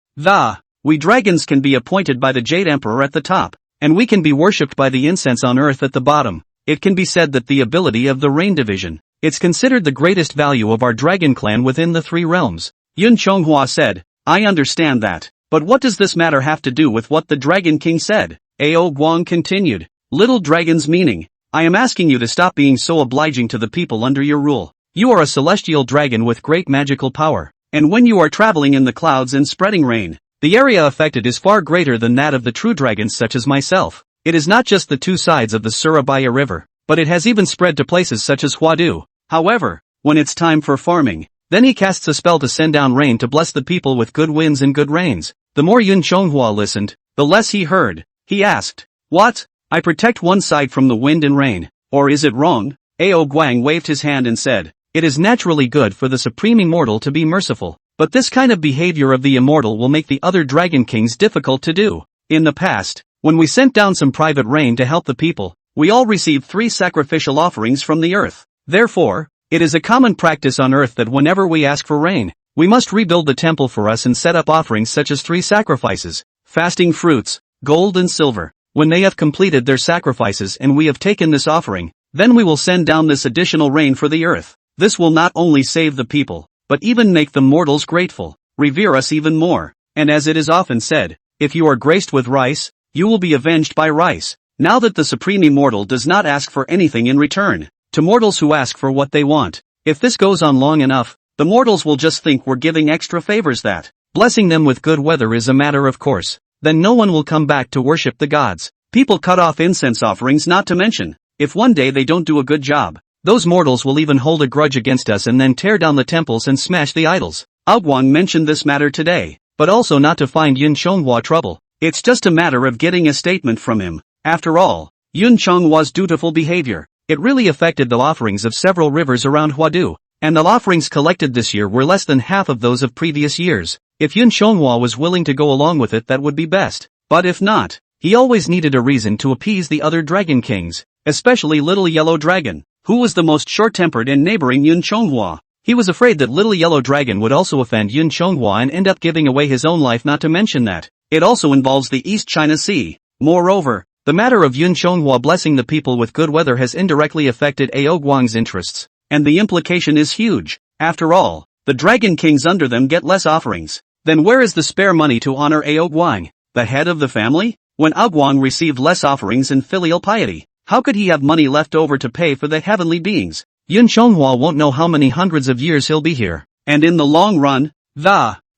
we dragons can be appointed by the Jade Emperor at the top, and we can be worshipped by the incense on earth at the bottom. It can be said that the ability of the rain division, it's considered the greatest value of our dragon clan within the 3 realms. Yun Chonghua said, I understand that. But what does this matter have to do with what the Dragon King said? Ao Guang continued. Little dragon's meaning. I am asking you to stop being so obliging to the people under your rule. You are a celestial dragon with great magical power. And when you are traveling in the clouds and spreading rain, the area affected is far greater than that of the true dragons such as myself. It is not just the two sides of the Surabaya River, but it has even spread to places such as Huadu. However, when it's time for farming, then he casts a spell to send down rain to bless the people with good winds and good rains. The more Yun Chonghua listened, the less he heard. He asked, "What? I protect one side from the wind and rain, or is it wrong?" Ao Guang waved his hand and said, "It is naturally good for the supreme immortal to be merciful, but this kind of behavior of the immortal will make the other dragon kings difficult to do. In the past, when we sent down some private rain to help the people, we all received 3 sacrificial offerings from the earth. Therefore, it is a common practice on earth that whenever we ask for rain, we must rebuild the temple for us and set up offerings such as 3 sacrifices, fasting fruits, gold and silver. When they have completed their sacrifices and we have taken this offering, then we will send down this additional rain for the earth. This will not only save the people, but even make the mortals grateful, revere us even more. And as it is often said, if you are graced with rice, you will be avenged by rice. Now that the supreme immortal does not ask for anything in return, to mortals who ask for what they want. If this goes on long enough, the mortals will just think we're giving extra favors that blessing them with good weather is a matter of course. Then no one will come back to worship the gods. People cut off incense offerings, not to mention, if one day they don't do a good job, those mortals will even hold a grudge against us and then tear down the temples and smash the idols. Ao Guang mentioned this matter today, but also not to find Yun Chonghua trouble. It's just a matter of getting a statement from him. After all, Yun Chonghua's dutiful behavior, it really affected the offerings of several rivers around Huadu, and the offerings collected this year were less than half of those of previous years. If Yun Chonghua was willing to go along with it, that would be best. But if not, he always needed a reason to appease the other dragon kings, especially Little Yellow Dragon, who was the most short-tempered and neighboring Yun Chonghua. He was afraid that Little Yellow Dragon would also offend Yun Chonghua and end up giving away his own life, not to mention that it also involves the East China Sea. Moreover, the matter of Yun Chonghua blessing the people with good weather has indirectly affected Ao Guang's interests, and the implication is huge. After all, the dragon kings under them get less offerings. Then where is the spare money to honor Ao Guang, the head of the family? When Ao Guang received less offerings and filial piety, how could he have money left over to pay for the heavenly beings? Yun Chonghua won't know how many hundreds of years he'll be here. And in the long run,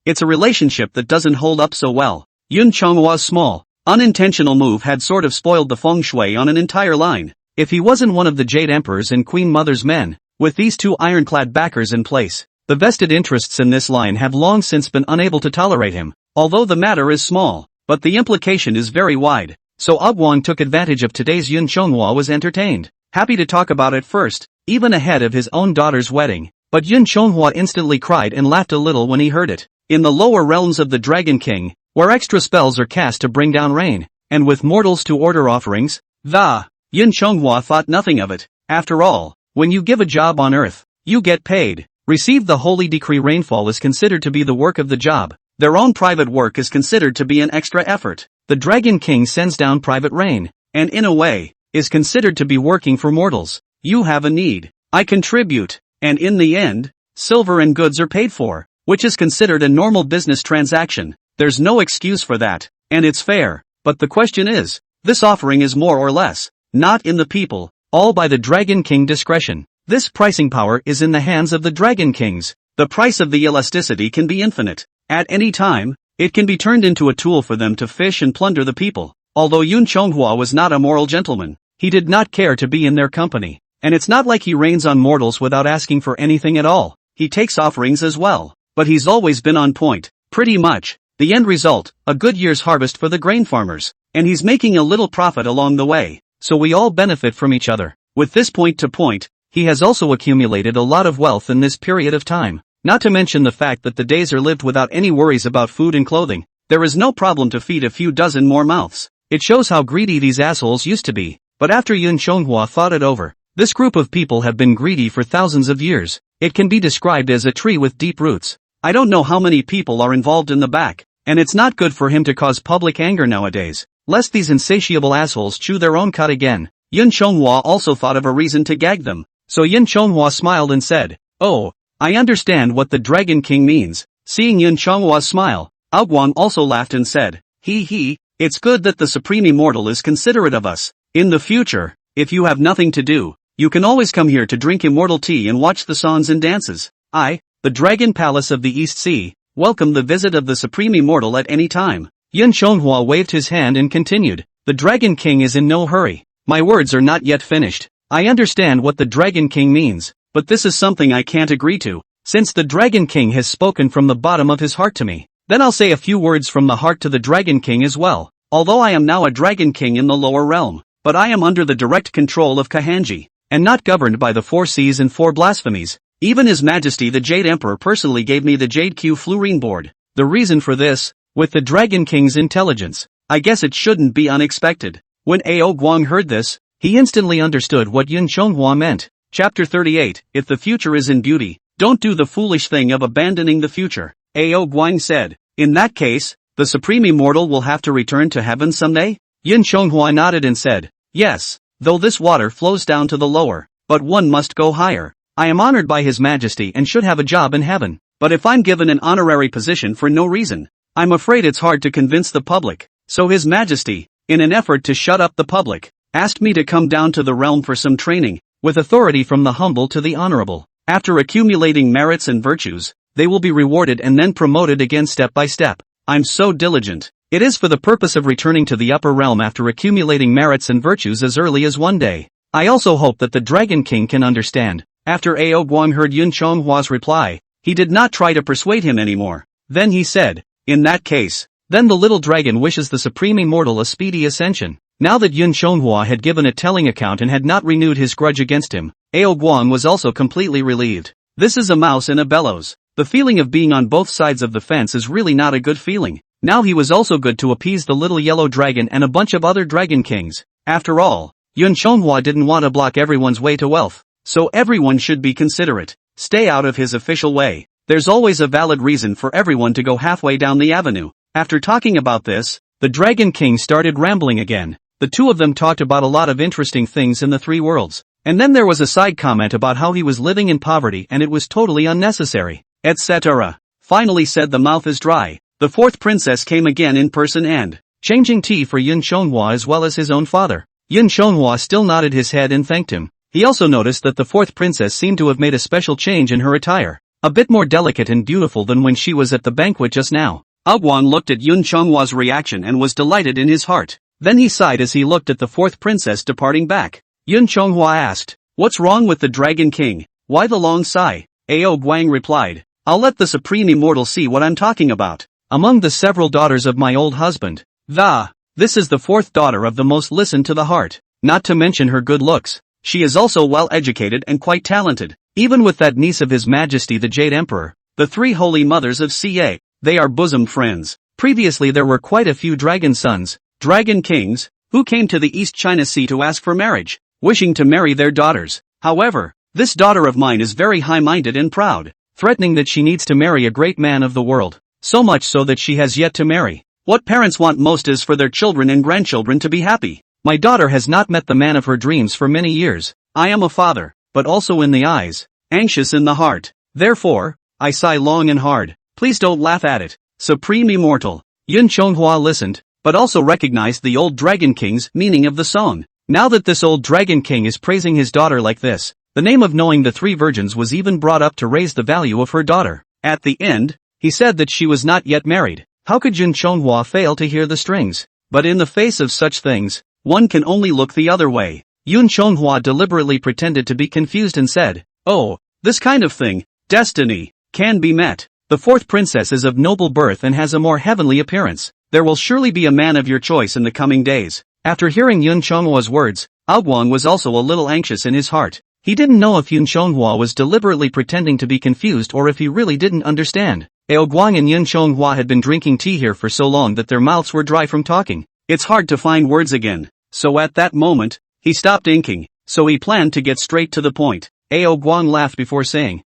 it's a relationship that doesn't hold up so well. Yun Chonghua's small, unintentional move had sort of spoiled the feng shui on an entire line. If he wasn't one of the Jade Emperor's and Queen Mother's men, with these 2 ironclad backers in place, the vested interests in this line have long since been unable to tolerate him. Although the matter is small, but the implication is very wide. So Ao Guang took advantage of today's Yun Chonghua was entertained, happy to talk about it first, even ahead of his own daughter's wedding. But Yun Chonghua instantly cried and laughed a little when he heard it. In the lower realms of the Dragon King, where extra spells are cast to bring down rain, and with mortals to order offerings, Yun Chonghua thought nothing of it. After all, when you give a job on earth, you get paid. Receive the holy decree. Rainfall is considered to be the work of the job. Their own private work is considered to be an extra effort. The Dragon King sends down private rain, and in a way, is considered to be working for mortals. You have a need, I contribute, and in the end, silver and goods are paid for, which is considered a normal business transaction. There's no excuse for that, and it's fair. But the question is, this offering is more or less, not in the people, all by the Dragon King discretion. This pricing power is in the hands of the Dragon Kings. The price of the elasticity can be infinite. At any time, it can be turned into a tool for them to fish and plunder the people. Although Yun Chonghua was not a moral gentleman, he did not care to be in their company. And it's not like he rains on mortals without asking for anything at all. He takes offerings as well. But he's always been on point, pretty much. The end result, a good year's harvest for the grain farmers. And he's making a little profit along the way. So we all benefit from each other. With this point to point, he has also accumulated a lot of wealth in this period of time. Not to mention the fact that the days are lived without any worries about food and clothing. There is no problem to feed a few dozen more mouths. It shows how greedy these assholes used to be. But after Yun Chonghua thought it over, this group of people have been greedy for thousands of years. It can be described as a tree with deep roots. I don't know how many people are involved in the back, and it's not good for him to cause public anger nowadays, lest these insatiable assholes chew their own cud again. Yun Chonghua also thought of a reason to gag them. So Yun Chonghua smiled and said, "Oh, I understand what the Dragon King means." Seeing Yun Chonghua's smile, Ao Guang also laughed and said, he, it's good that the Supreme Immortal is considerate of us. In the future, if you have nothing to do, you can always come here to drink immortal tea and watch the songs and dances. The Dragon Palace of the East Sea, welcome the visit of the Supreme Immortal at any time. Yun Shonghua waved his hand and continued, the Dragon King is in no hurry. My words are not yet finished. I understand what the Dragon King means, but this is something I can't agree to. Since the Dragon King has spoken from the bottom of his heart to me, then I'll say a few words from the heart to the Dragon King as well. Although I am now a Dragon King in the lower realm, but I am under the direct control of Kahanji, and not governed by the 4 Seas and 4 blasphemies. Even His Majesty the Jade Emperor personally gave me the Jade Q Fluorine board. The reason for this, with the Dragon King's intelligence, I guess it shouldn't be unexpected. When Ao Guang heard this, he instantly understood what Yun Shonghua meant. Chapter 38, If the future is in beauty, don't do the foolish thing of abandoning the future. Ao Guang said, in that case, the Supreme Immortal will have to return to heaven someday? Yun Shonghua nodded and said, yes, though this water flows down to the lower, but one must go higher. I am honored by His Majesty and should have a job in heaven, but if I'm given an honorary position for no reason, I'm afraid it's hard to convince the public. So His Majesty, in an effort to shut up the public, asked me to come down to the realm for some training, with authority from the humble to the honorable. After accumulating merits and virtues, they will be rewarded and then promoted again step by step. I'm so diligent. It is for the purpose of returning to the upper realm after accumulating merits and virtues as early as one day. I also hope that the Dragon King can understand. After Ao Guang heard Yun Shonghua's reply, he did not try to persuade him anymore. Then he said, in that case, then the little dragon wishes the Supreme Immortal a speedy ascension. Now that Yun Shonghua had given a telling account and had not renewed his grudge against him, Ao Guang was also completely relieved. This is a mouse in a bellows. The feeling of being on both sides of the fence is really not a good feeling. Now he was also good to appease the little yellow dragon and a bunch of other dragon kings. After all, Yun Shonghua didn't want to block everyone's way to wealth. So everyone should be considerate. Stay out of his official way. There's always a valid reason for everyone to go halfway down the avenue. After talking about this, the Dragon King started rambling again. The two of them talked about a lot of interesting things in the 3 worlds. And then there was a side comment about how he was living in poverty and it was totally unnecessary, etc. Finally said the mouth is dry. The 4th princess came again in person and, changing tea for Yun Shonghua as well as his own father. Yun Shonghua still nodded his head and thanked him. He also noticed that the 4th princess seemed to have made a special change in her attire. A bit more delicate and beautiful than when she was at the banquet just now. Ao Guang looked at Yun Shonghua's reaction and was delighted in his heart. Then he sighed as he looked at the 4th princess departing back. Yun Shonghua asked, what's wrong with the Dragon King? Why the long sigh? Ao Guang replied, I'll let the Supreme Immortal see what I'm talking about. Among the several daughters of my old husband, this is the 4th daughter of the most listen to the heart, not to mention her good looks. She is also well educated and quite talented. Even with that niece of His Majesty the Jade Emperor, the 3 holy mothers of CA, they are bosom friends. Previously there were quite a few dragon sons, dragon kings, who came to the East China Sea to ask for marriage, wishing to marry their daughters. However, this daughter of mine is very high-minded and proud, threatening that she needs to marry a great man of the world, so much so that she has yet to marry. What parents want most is for their children and grandchildren to be happy. My daughter has not met the man of her dreams for many years. I am a father, but also in the eyes, anxious in the heart. Therefore, I sigh long and hard. Please don't laugh at it. Supreme Immortal. Yun Shonghua listened, but also recognized the old Dragon King's meaning of the song. Now that this old Dragon King is praising his daughter like this, the name of knowing the 3 virgins was even brought up to raise the value of her daughter. At the end, he said that she was not yet married. How could Yun Shonghua fail to hear the strings? But in the face of such things, one can only look the other way. Yun Shonghua deliberately pretended to be confused and said, oh, this kind of thing, destiny, can be met. The 4th princess is of noble birth and has a more heavenly appearance. There will surely be a man of your choice in the coming days. After hearing Yun Shonghua's words, Ao Guang was also a little anxious in his heart. He didn't know if Yun Shonghua was deliberately pretending to be confused or if he really didn't understand. Ao Guang and Yun Shonghua had been drinking tea here for so long that their mouths were dry from talking. It's hard to find words again. So at that moment, he stopped inking, so he planned to get straight to the point. Ao Guang laughed before saying,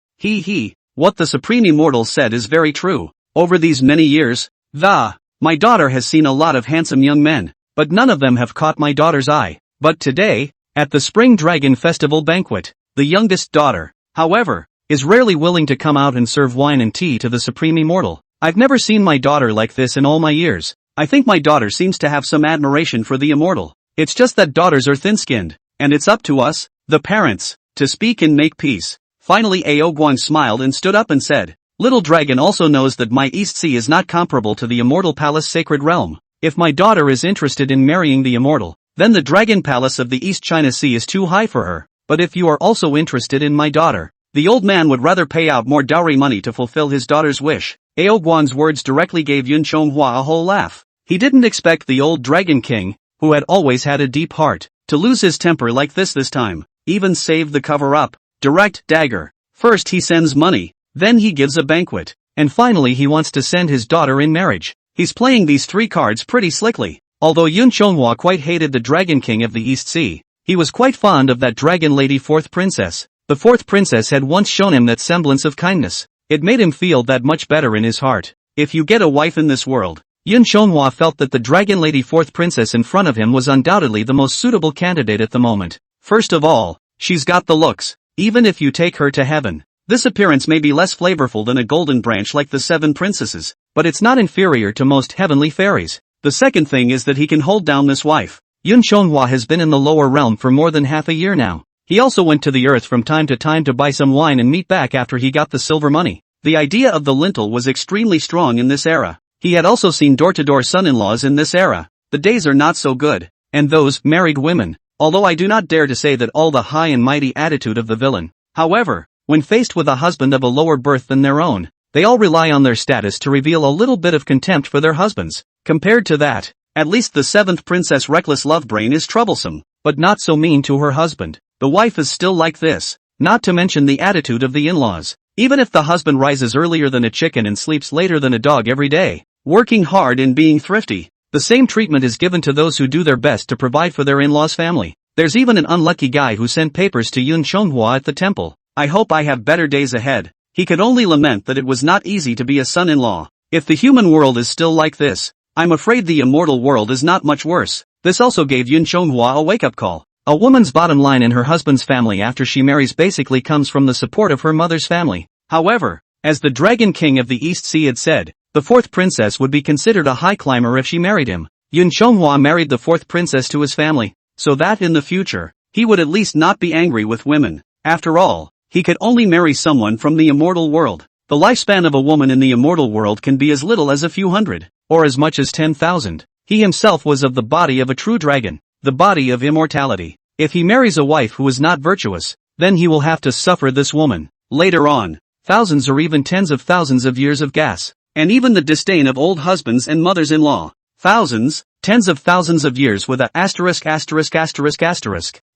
what the Supreme Immortal said is very true. Over these many years, my daughter has seen a lot of handsome young men, but none of them have caught my daughter's eye. But today, at the Spring Dragon Festival banquet, the youngest daughter, however, is rarely willing to come out and serve wine and tea to the Supreme Immortal. I've never seen my daughter like this in all my years. I think my daughter seems to have some admiration for the immortal. It's just that daughters are thin-skinned, and it's up to us, the parents, to speak and make peace. Finally Aoguang smiled and stood up and said, Little dragon also knows that my East Sea is not comparable to the immortal palace sacred realm. If my daughter is interested in marrying the immortal, then the dragon palace of the East China Sea is too high for her. But if you are also interested in my daughter, the old man would rather pay out more dowry money to fulfill his daughter's wish. Aoguang's words directly gave Yun Chonghua a whole laugh. He didn't expect the old dragon king, who had always had a deep heart, to lose his temper like this time. Even save the cover-up. Direct dagger. First he sends money, then he gives a banquet, and finally he wants to send his daughter in marriage. He's playing these three cards pretty slickly. Although Yun Chonghua quite hated the Dragon King of the East Sea, he was quite fond of that dragon lady fourth princess. The fourth princess had once shown him that semblance of kindness. It made him feel that much better in his heart. If you get a wife in this world, Yun Chonghua felt that the dragon lady fourth princess in front of him was undoubtedly the most suitable candidate at the moment. First of all, she's got the looks. Even if you take her to heaven, this appearance may be less flavorful than a golden branch like the seven princesses, but it's not inferior to most heavenly fairies. The second thing is that he can hold down this wife. Yun Chonghua has been in the lower realm for more than half a year now. He also went to the earth from time to time to buy some wine and meat back after he got the silver money. The idea of the lintel was extremely strong in this era. He had also seen door-to-door son-in-laws in this era. The days are not so good. And those married women. Although I do not dare to say that all the high and mighty attitude of the villain. However, when faced with a husband of a lower birth than their own, they all rely on their status to reveal a little bit of contempt for their husbands. Compared to that, at least the seventh princess reckless love brain is troublesome, but not so mean to her husband. The wife is still like this, not to mention the attitude of the in-laws. Even if the husband rises earlier than a chicken and sleeps later than a dog every day, working hard and being thrifty, the same treatment is given to those who do their best to provide for their in-laws' family. There's even an unlucky guy who sent papers to Yun Chonghua at the temple. I hope I have better days ahead. He could only lament that it was not easy to be a son-in-law. If the human world is still like this, I'm afraid the immortal world is not much worse. This also gave Yun Chonghua a wake-up call. A woman's bottom line in her husband's family after she marries basically comes from the support of her mother's family. However, as the Dragon King of the East Sea had said, the fourth princess would be considered a high climber if she married him. Yun Chonghua married the fourth princess to his family, so that in the future, he would at least not be angry with women. After all, he could only marry someone from the immortal world. The lifespan of a woman in the immortal world can be as little as a few hundred, or as much as 10,000. He himself was of the body of a true dragon, the body of immortality. If he marries a wife who is not virtuous, then he will have to suffer this woman. Later on, thousands or even tens of thousands of years of gas, and even the disdain of old husbands and mothers-in-law. Thousands, tens of thousands of years with a asterisk.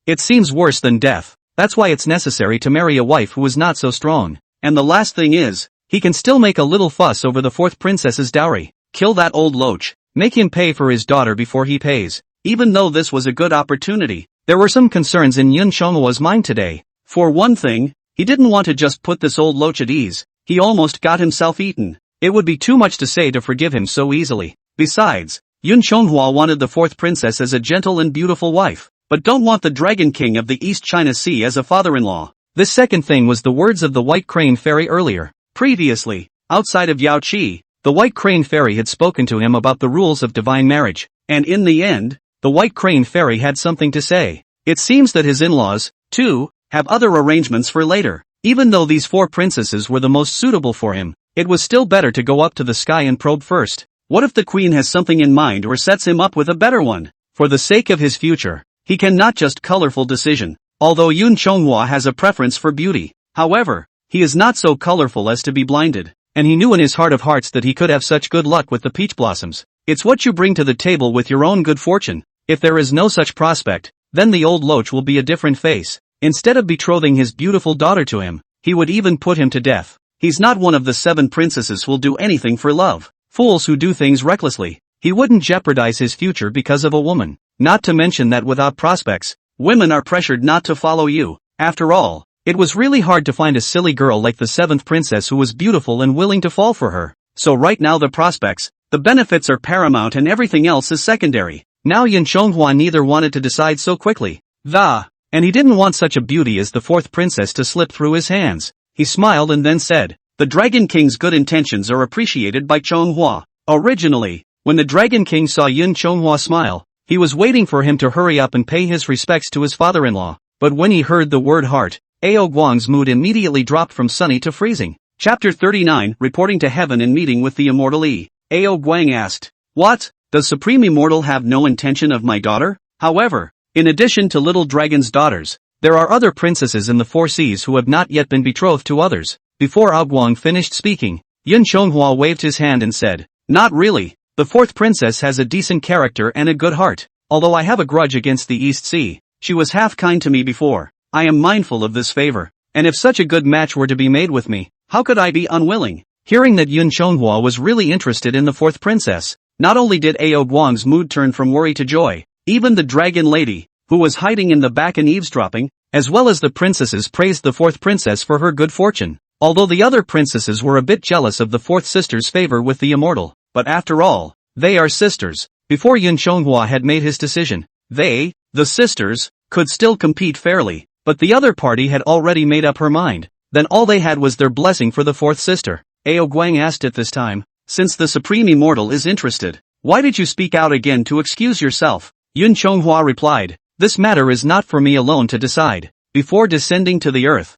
It seems worse than death. That's why it's necessary to marry a wife who is not so strong. And the last thing is, he can still make a little fuss over the fourth princess's dowry. Kill that old loach. Make him pay for his daughter before he pays. Even though this was a good opportunity, there were some concerns in Yun Chonghua's mind today. For one thing, he didn't want to just put this old loach at ease. He almost got himself eaten. It would be too much to say to forgive him so easily. Besides, Yun Chonghua wanted the fourth princess as a gentle and beautiful wife, but don't want the Dragon King of the East China Sea as a father-in-law. This second thing was the words of the White Crane Fairy earlier. Previously, outside of Yao Qi, the White Crane Fairy had spoken to him about the rules of divine marriage, and in the end, the White Crane Fairy had something to say. It seems that his in-laws, too, have other arrangements for later. Even though these four princesses were the most suitable for him, it was still better to go up to the sky and probe first. What if the queen has something in mind or sets him up with a better one? For the sake of his future, he can not just colorful decision. Although Yun Chonghua has a preference for beauty, however, he is not so colorful as to be blinded, and he knew in his heart of hearts that he could have such good luck with the peach blossoms. It's what you bring to the table with your own good fortune. If there is no such prospect, then the old loach will be a different face. Instead of betrothing his beautiful daughter to him, he would even put him to death. He's not one of the seven princesses who'll do anything for love. Fools who do things recklessly. He wouldn't jeopardize his future because of a woman. Not to mention that without prospects, women are pressured not to follow you. After all, it was really hard to find a silly girl like the seventh princess who was beautiful and willing to fall for her. So right now the prospects, the benefits are paramount and everything else is secondary. Now Yun Chonghua neither wanted to decide so quickly. And he didn't want such a beauty as the fourth princess to slip through his hands. He smiled and then said, the Dragon King's good intentions are appreciated by Chonghua. Originally, when the Dragon King saw Yun Chonghua smile, he was waiting for him to hurry up and pay his respects to his father-in-law, but when he heard the word heart, Ao Guang's mood immediately dropped from sunny to freezing. Chapter 39, Reporting to Heaven and Meeting with the Immortal E. Ao Guang asked, "What? Does Supreme Immortal have no intention of my daughter?" However, in addition to Little Dragon's daughters, there are other princesses in the Four Seas who have not yet been betrothed to others. Before Ao Guang finished speaking, Yun Chonghua waved his hand and said, "Not really. The fourth princess has a decent character and a good heart. Although I have a grudge against the East Sea, she was half kind to me before. I am mindful of this favor, and if such a good match were to be made with me, how could I be unwilling?" Hearing that Yun Chonghua was really interested in the fourth princess, not only did Ao Guang's mood turn from worry to joy, even the dragon lady, who was hiding in the back and eavesdropping, as well as the princesses praised the fourth princess for her good fortune. Although the other princesses were a bit jealous of the fourth sister's favor with the immortal, but after all, they are sisters. Before Yun Chonghua had made his decision, they, the sisters, could still compete fairly, but the other party had already made up her mind. Then all they had was their blessing for the fourth sister. Ao Guang asked at this time, "Since the Supreme Immortal is interested, why did you speak out again to excuse yourself?" Yun Chonghua replied, "This matter is not for me alone to decide. Before descending to the earth,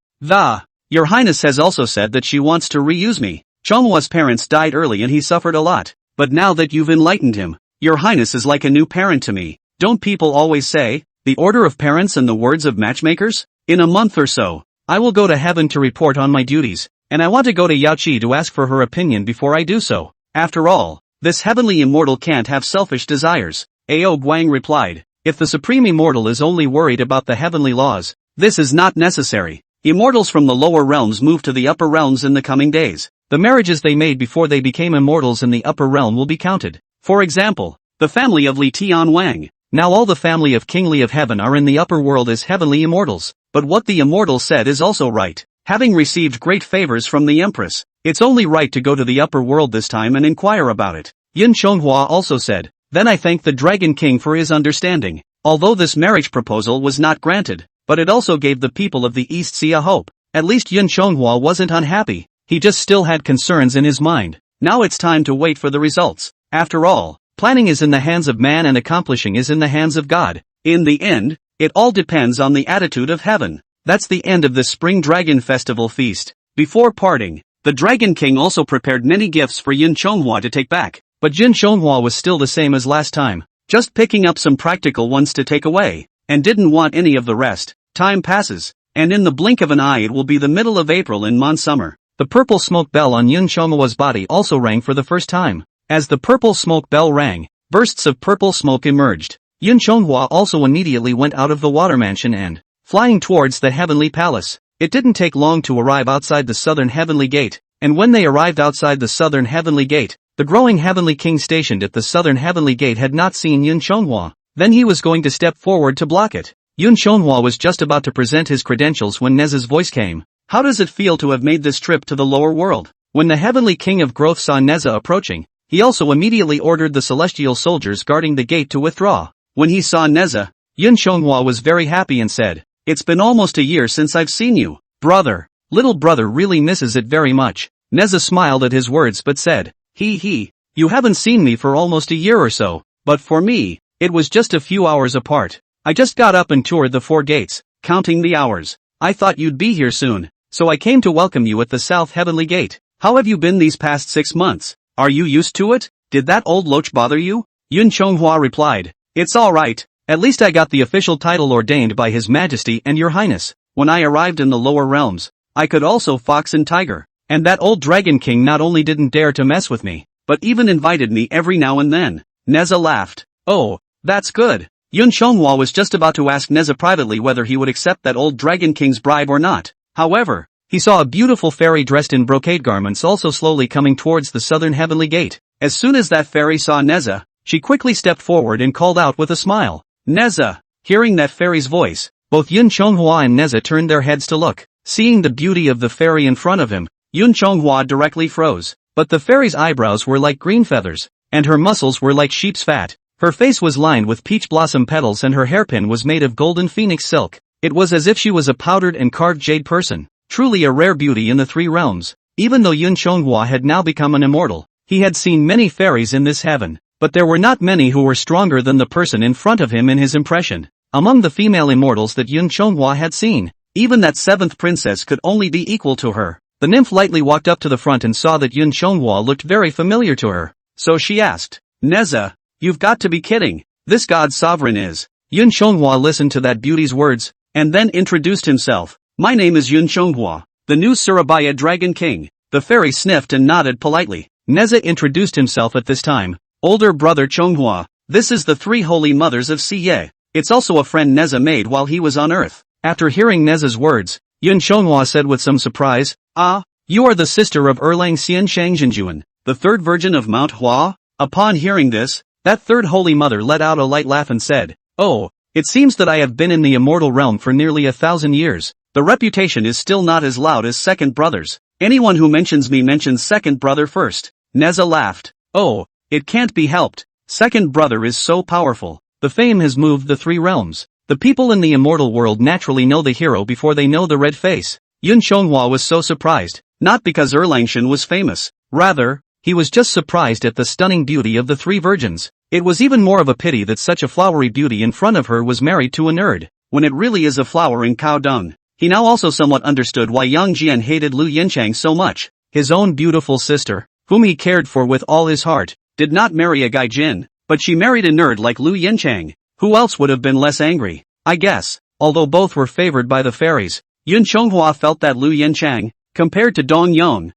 Your Highness has also said that she wants to reuse me. Chonghua's parents died early and he suffered a lot, but now that you've enlightened him, Your Highness is like a new parent to me. Don't people always say, the order of parents and the words of matchmakers? In a month or so, I will go to heaven to report on my duties, and I want to go to Yaoqi to ask for her opinion before I do so. After all, this heavenly immortal can't have selfish desires." Ao Guang replied, "If the Supreme Immortal is only worried about the heavenly laws, this is not necessary. Immortals from the lower realms move to the upper realms in the coming days. The marriages they made before they became immortals in the upper realm will be counted. For example, the family of Li Tian Wang. Now all the family of King Li of Heaven are in the upper world as heavenly immortals. But what the immortal said is also right. Having received great favors from the Empress, it's only right to go to the upper world this time and inquire about it." Yun Chonghua also said, "Then I thank the Dragon King for his understanding. Although this marriage proposal was not granted, but it also gave the people of the East Sea a hope. At least Yun Chonghua wasn't unhappy, he just still had concerns in his mind. Now it's time to wait for the results. After all, planning is in the hands of man and accomplishing is in the hands of God. In the end, it all depends on the attitude of heaven." That's the end of the Spring Dragon Festival feast. Before parting, the Dragon King also prepared many gifts for Yun Chonghua to take back, but Yun Chonghua was still the same as last time, just picking up some practical ones to take away, and didn't want any of the rest. Time passes, and in the blink of an eye it will be the middle of April in Monsummer. The purple smoke bell on Yun Chonghua's body also rang for the first time. As the purple smoke bell rang, bursts of purple smoke emerged. Yun Chonghua also immediately went out of the water mansion and, flying towards the heavenly palace. It didn't take long to arrive outside the southern heavenly gate, and when they arrived outside the southern heavenly gate, the growing heavenly king stationed at the southern heavenly gate had not seen Yun Chonghua. Then he was going to step forward to block it. Yun Chonghua was just about to present his credentials when Neza's voice came. "How does it feel to have made this trip to the lower world?" When the heavenly king of growth saw Neza approaching, he also immediately ordered the celestial soldiers guarding the gate to withdraw. When he saw Neza, Yun Chonghua was very happy and said, "It's been almost a year since I've seen you. Brother, little brother really misses it very much." Neza smiled at his words but said, You haven't seen me for almost a year or so, but for me, it was just a few hours apart. I just got up and toured the 4 gates, counting the hours. I thought you'd be here soon, so I came to welcome you at the South Heavenly Gate. How have you been these past 6 months? Are you used to it? Did that old loach bother you?" Yun Chonghua replied, "It's alright. At least I got the official title ordained by His Majesty and Your Highness. When I arrived in the lower realms, I could also fox and tiger, and that old Dragon King not only didn't dare to mess with me, but even invited me every now and then." Neza laughed. "Oh, that's good." Yun Chonghua was just about to ask Neza privately whether he would accept that old Dragon King's bribe or not. However, he saw a beautiful fairy dressed in brocade garments also slowly coming towards the southern heavenly gate. As soon as that fairy saw Neza, she quickly stepped forward and called out with a smile, "Neza!" Hearing that fairy's voice, both Yun Chonghua and Neza turned their heads to look. Seeing the beauty of the fairy in front of him, Yun Chonghua directly froze. But the fairy's eyebrows were like green feathers, and her muscles were like sheep's fat. Her face was lined with peach blossom petals and her hairpin was made of golden phoenix silk. It was as if she was a powdered and carved jade person, truly a rare beauty in the 3 realms. Even though Yun Chonghua had now become an immortal, he had seen many fairies in this heaven, but there were not many who were stronger than the person in front of him in his impression. Among the female immortals that Yun Chonghua had seen, even that seventh princess could only be equal to her. The nymph lightly walked up to the front and saw that Yun Chonghua looked very familiar to her. So she asked, "Neza, you've got to be kidding. This god's sovereign is." Yun Chonghua listened to that beauty's words, and then introduced himself. "My name is Yun Chonghua, the new Surabaya Dragon King." The fairy sniffed and nodded politely. Neza introduced himself at this time. "Older brother Chonghua, this is the three holy mothers of Siye. It's also a friend Neza made while he was on earth." After hearing Neza's words, Yun Chonghua said with some surprise, "Ah, you are the sister of Erlang Xian Shangzhenjuan, the third virgin of Mount Hua?" Upon hearing this, that third holy mother let out a light laugh and said, "Oh, it seems that I have been in the immortal realm for nearly 1,000 years. The reputation is still not as loud as second brothers. Anyone who mentions me mentions second brother first." Neza laughed. "Oh, it can't be helped. Second brother is so powerful. The fame has moved the three realms. The people in the immortal world naturally know the hero before they know the red face." Yun Chonghua was so surprised, not because Erlangshan was famous. Rather, he was just surprised at the stunning beauty of the three virgins. It was even more of a pity that such a flowery beauty in front of her was married to a nerd, when it really is a flower in cow dung. He now also somewhat understood why Yang Jian hated Lu Yinchang so much. His own beautiful sister, whom he cared for with all his heart, did not marry a gaijin, but she married a nerd like Lu Yinchang. Who else would have been less angry? I guess. Although both were favored by the fairies, Yun Chonghua felt that Lu Yinchang, compared to Dong Yong,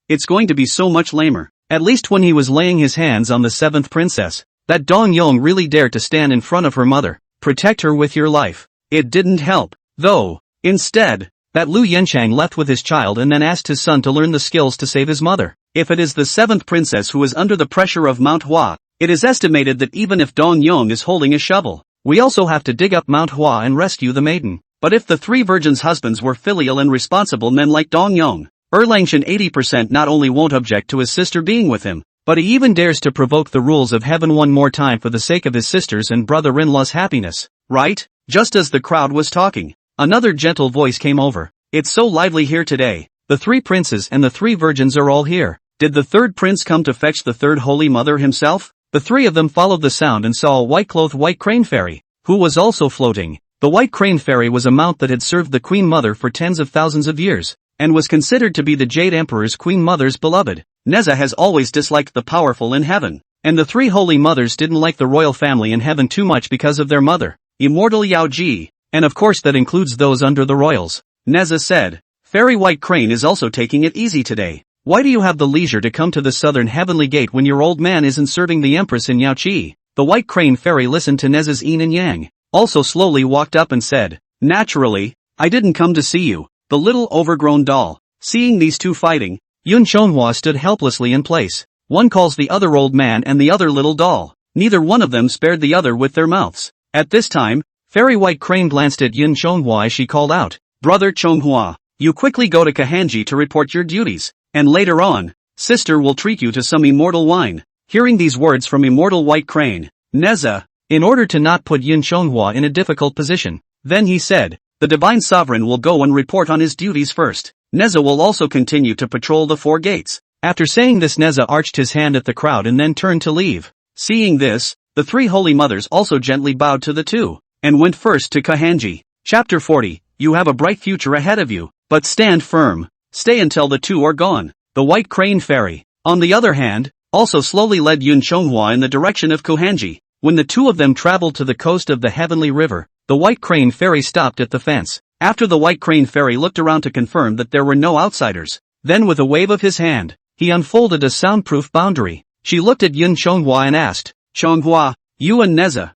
it's going to be so much lamer. At least when he was laying his hands on the seventh princess, that Dong Yong really dared to stand in front of her mother. "Protect her with your life." It didn't help, though. Instead, that Lu Yinchang left with his child and then asked his son to learn the skills to save his mother. If it is the seventh princess who is under the pressure of Mount Hua, it is estimated that even if Dong Yong is holding a shovel, we also have to dig up Mount Hua and rescue the maiden. But if the three virgins' husbands were filial and responsible men like Dong Yong, Erlangshan 80% not only won't object to his sister being with him, but he even dares to provoke the rules of heaven one more time for the sake of his sisters and brother-in-law's happiness, right? Just as the crowd was talking, another gentle voice came over. "It's so lively here today. The three princes and the three virgins are all here. Did the third prince come to fetch the third holy mother himself?" The three of them followed the sound and saw a white-clothed white crane fairy, who was also floating. The white crane fairy was a mount that had served the queen mother for tens of thousands of years, and was considered to be the Jade Emperor's queen mother's beloved. Neza has always disliked the powerful in heaven, and the three holy mothers didn't like the royal family in heaven too much because of their mother, Immortal Yao Ji, and of course that includes those under the royals. Neza said, "Fairy White Crane is also taking it easy today. Why do you have the leisure to come to the southern heavenly gate when your old man isn't serving the empress in Yaoqi?" The White Crane Fairy listened to Neza's yin and yang, also slowly walked up and said, "Naturally, I didn't come to see you, the little overgrown doll." Seeing these two fighting, Yun Chonghua stood helplessly in place. One calls the other old man and the other little doll. Neither one of them spared the other with their mouths. At this time, Fairy White Crane glanced at Yun Chonghua as she called out, "Brother Chonghua, you quickly go to Kahanji to report your duties, and later on, sister will treat you to some immortal wine." Hearing these words from Immortal White Crane, Neza, in order to not put Yun Chonghua in a difficult position, then he said, "The Divine Sovereign will go and report on his duties first. Neza will also continue to patrol the four gates." After saying this, Neza arched his hand at the crowd and then turned to leave. Seeing this, the three holy mothers also gently bowed to the two, and went first to Kahanji. Chapter 40, You have a bright future ahead of you, but stand firm. Stay until the two are gone. The White Crane Fairy, on the other hand, also slowly led Yun Chonghua in the direction of Kohanji. When the two of them traveled to the coast of the Heavenly River, the White Crane Fairy stopped at the fence. After the White Crane Fairy looked around to confirm that there were no outsiders, then with a wave of his hand, he unfolded a soundproof boundary. She looked at Yun Chonghua and asked, "Chonghua, you and Neza,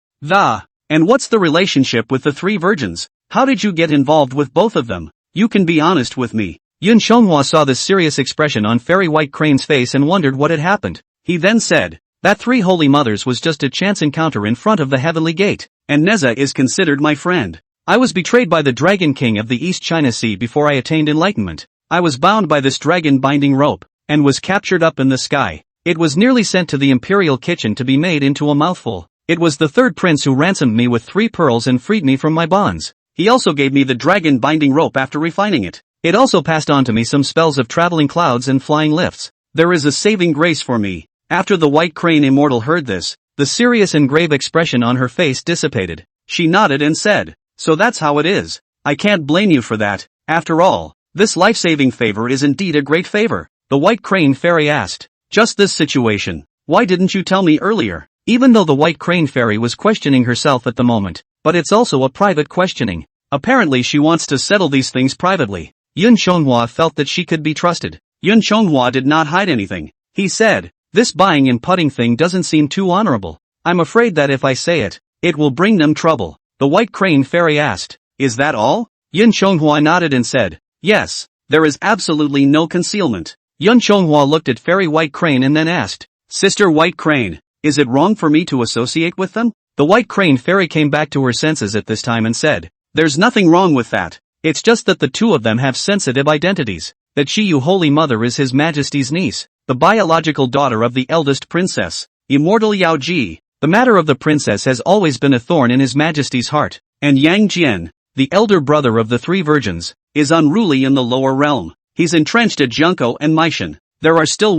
and what's the relationship with the three virgins? How did you get involved with both of them? You can be honest with me." Yun Chonghua saw the serious expression on Fairy White Crane's face and wondered what had happened. He then said, "That three holy mothers was just a chance encounter in front of the Heavenly Gate, and Neza is considered my friend. I was betrayed by the Dragon King of the East China Sea before I attained enlightenment. I was bound by this dragon binding rope, and was captured up in the sky. It was nearly sent to the imperial kitchen to be made into a mouthful. It was the third prince who ransomed me with 3 pearls and freed me from my bonds. He also gave me the dragon binding rope after refining it. It also passed on to me some spells of traveling clouds and flying lifts. There is a saving grace for me. After the white crane immortal heard this, the serious and grave expression on her face dissipated. She nodded and said, "So that's how it is. I can't blame you for that. After all, this life-saving favor is indeed a great favor." The white crane fairy asked, "Just this situation. Why didn't you tell me earlier?" Even though the white crane fairy was questioning herself at the moment, but it's also a private questioning. Apparently she wants to settle these things privately. Yun Chonghua felt that she could be trusted. Yun Chonghua did not hide anything. He said, "This buying and putting thing doesn't seem too honorable. I'm afraid that if I say it, it will bring them trouble." The white crane fairy asked, "Is that all?" Yun Chonghua nodded and said, "Yes, there is absolutely no concealment." Yun Chonghua looked at Fairy White Crane and then asked, "Sister White Crane, is it wrong for me to associate with them?" The White Crane fairy came back to her senses at this time and said, "There's nothing wrong with that. It's just that the two of them have sensitive identities. That she, you Holy Mother, is His Majesty's niece, the biological daughter of the eldest princess, Immortal Yao Ji. The matter of the princess has always been a thorn in His Majesty's heart, and Yang Jian, the elder brother of the three virgins, is unruly in the lower realm. He's entrenched at Junko and Meishan. There are still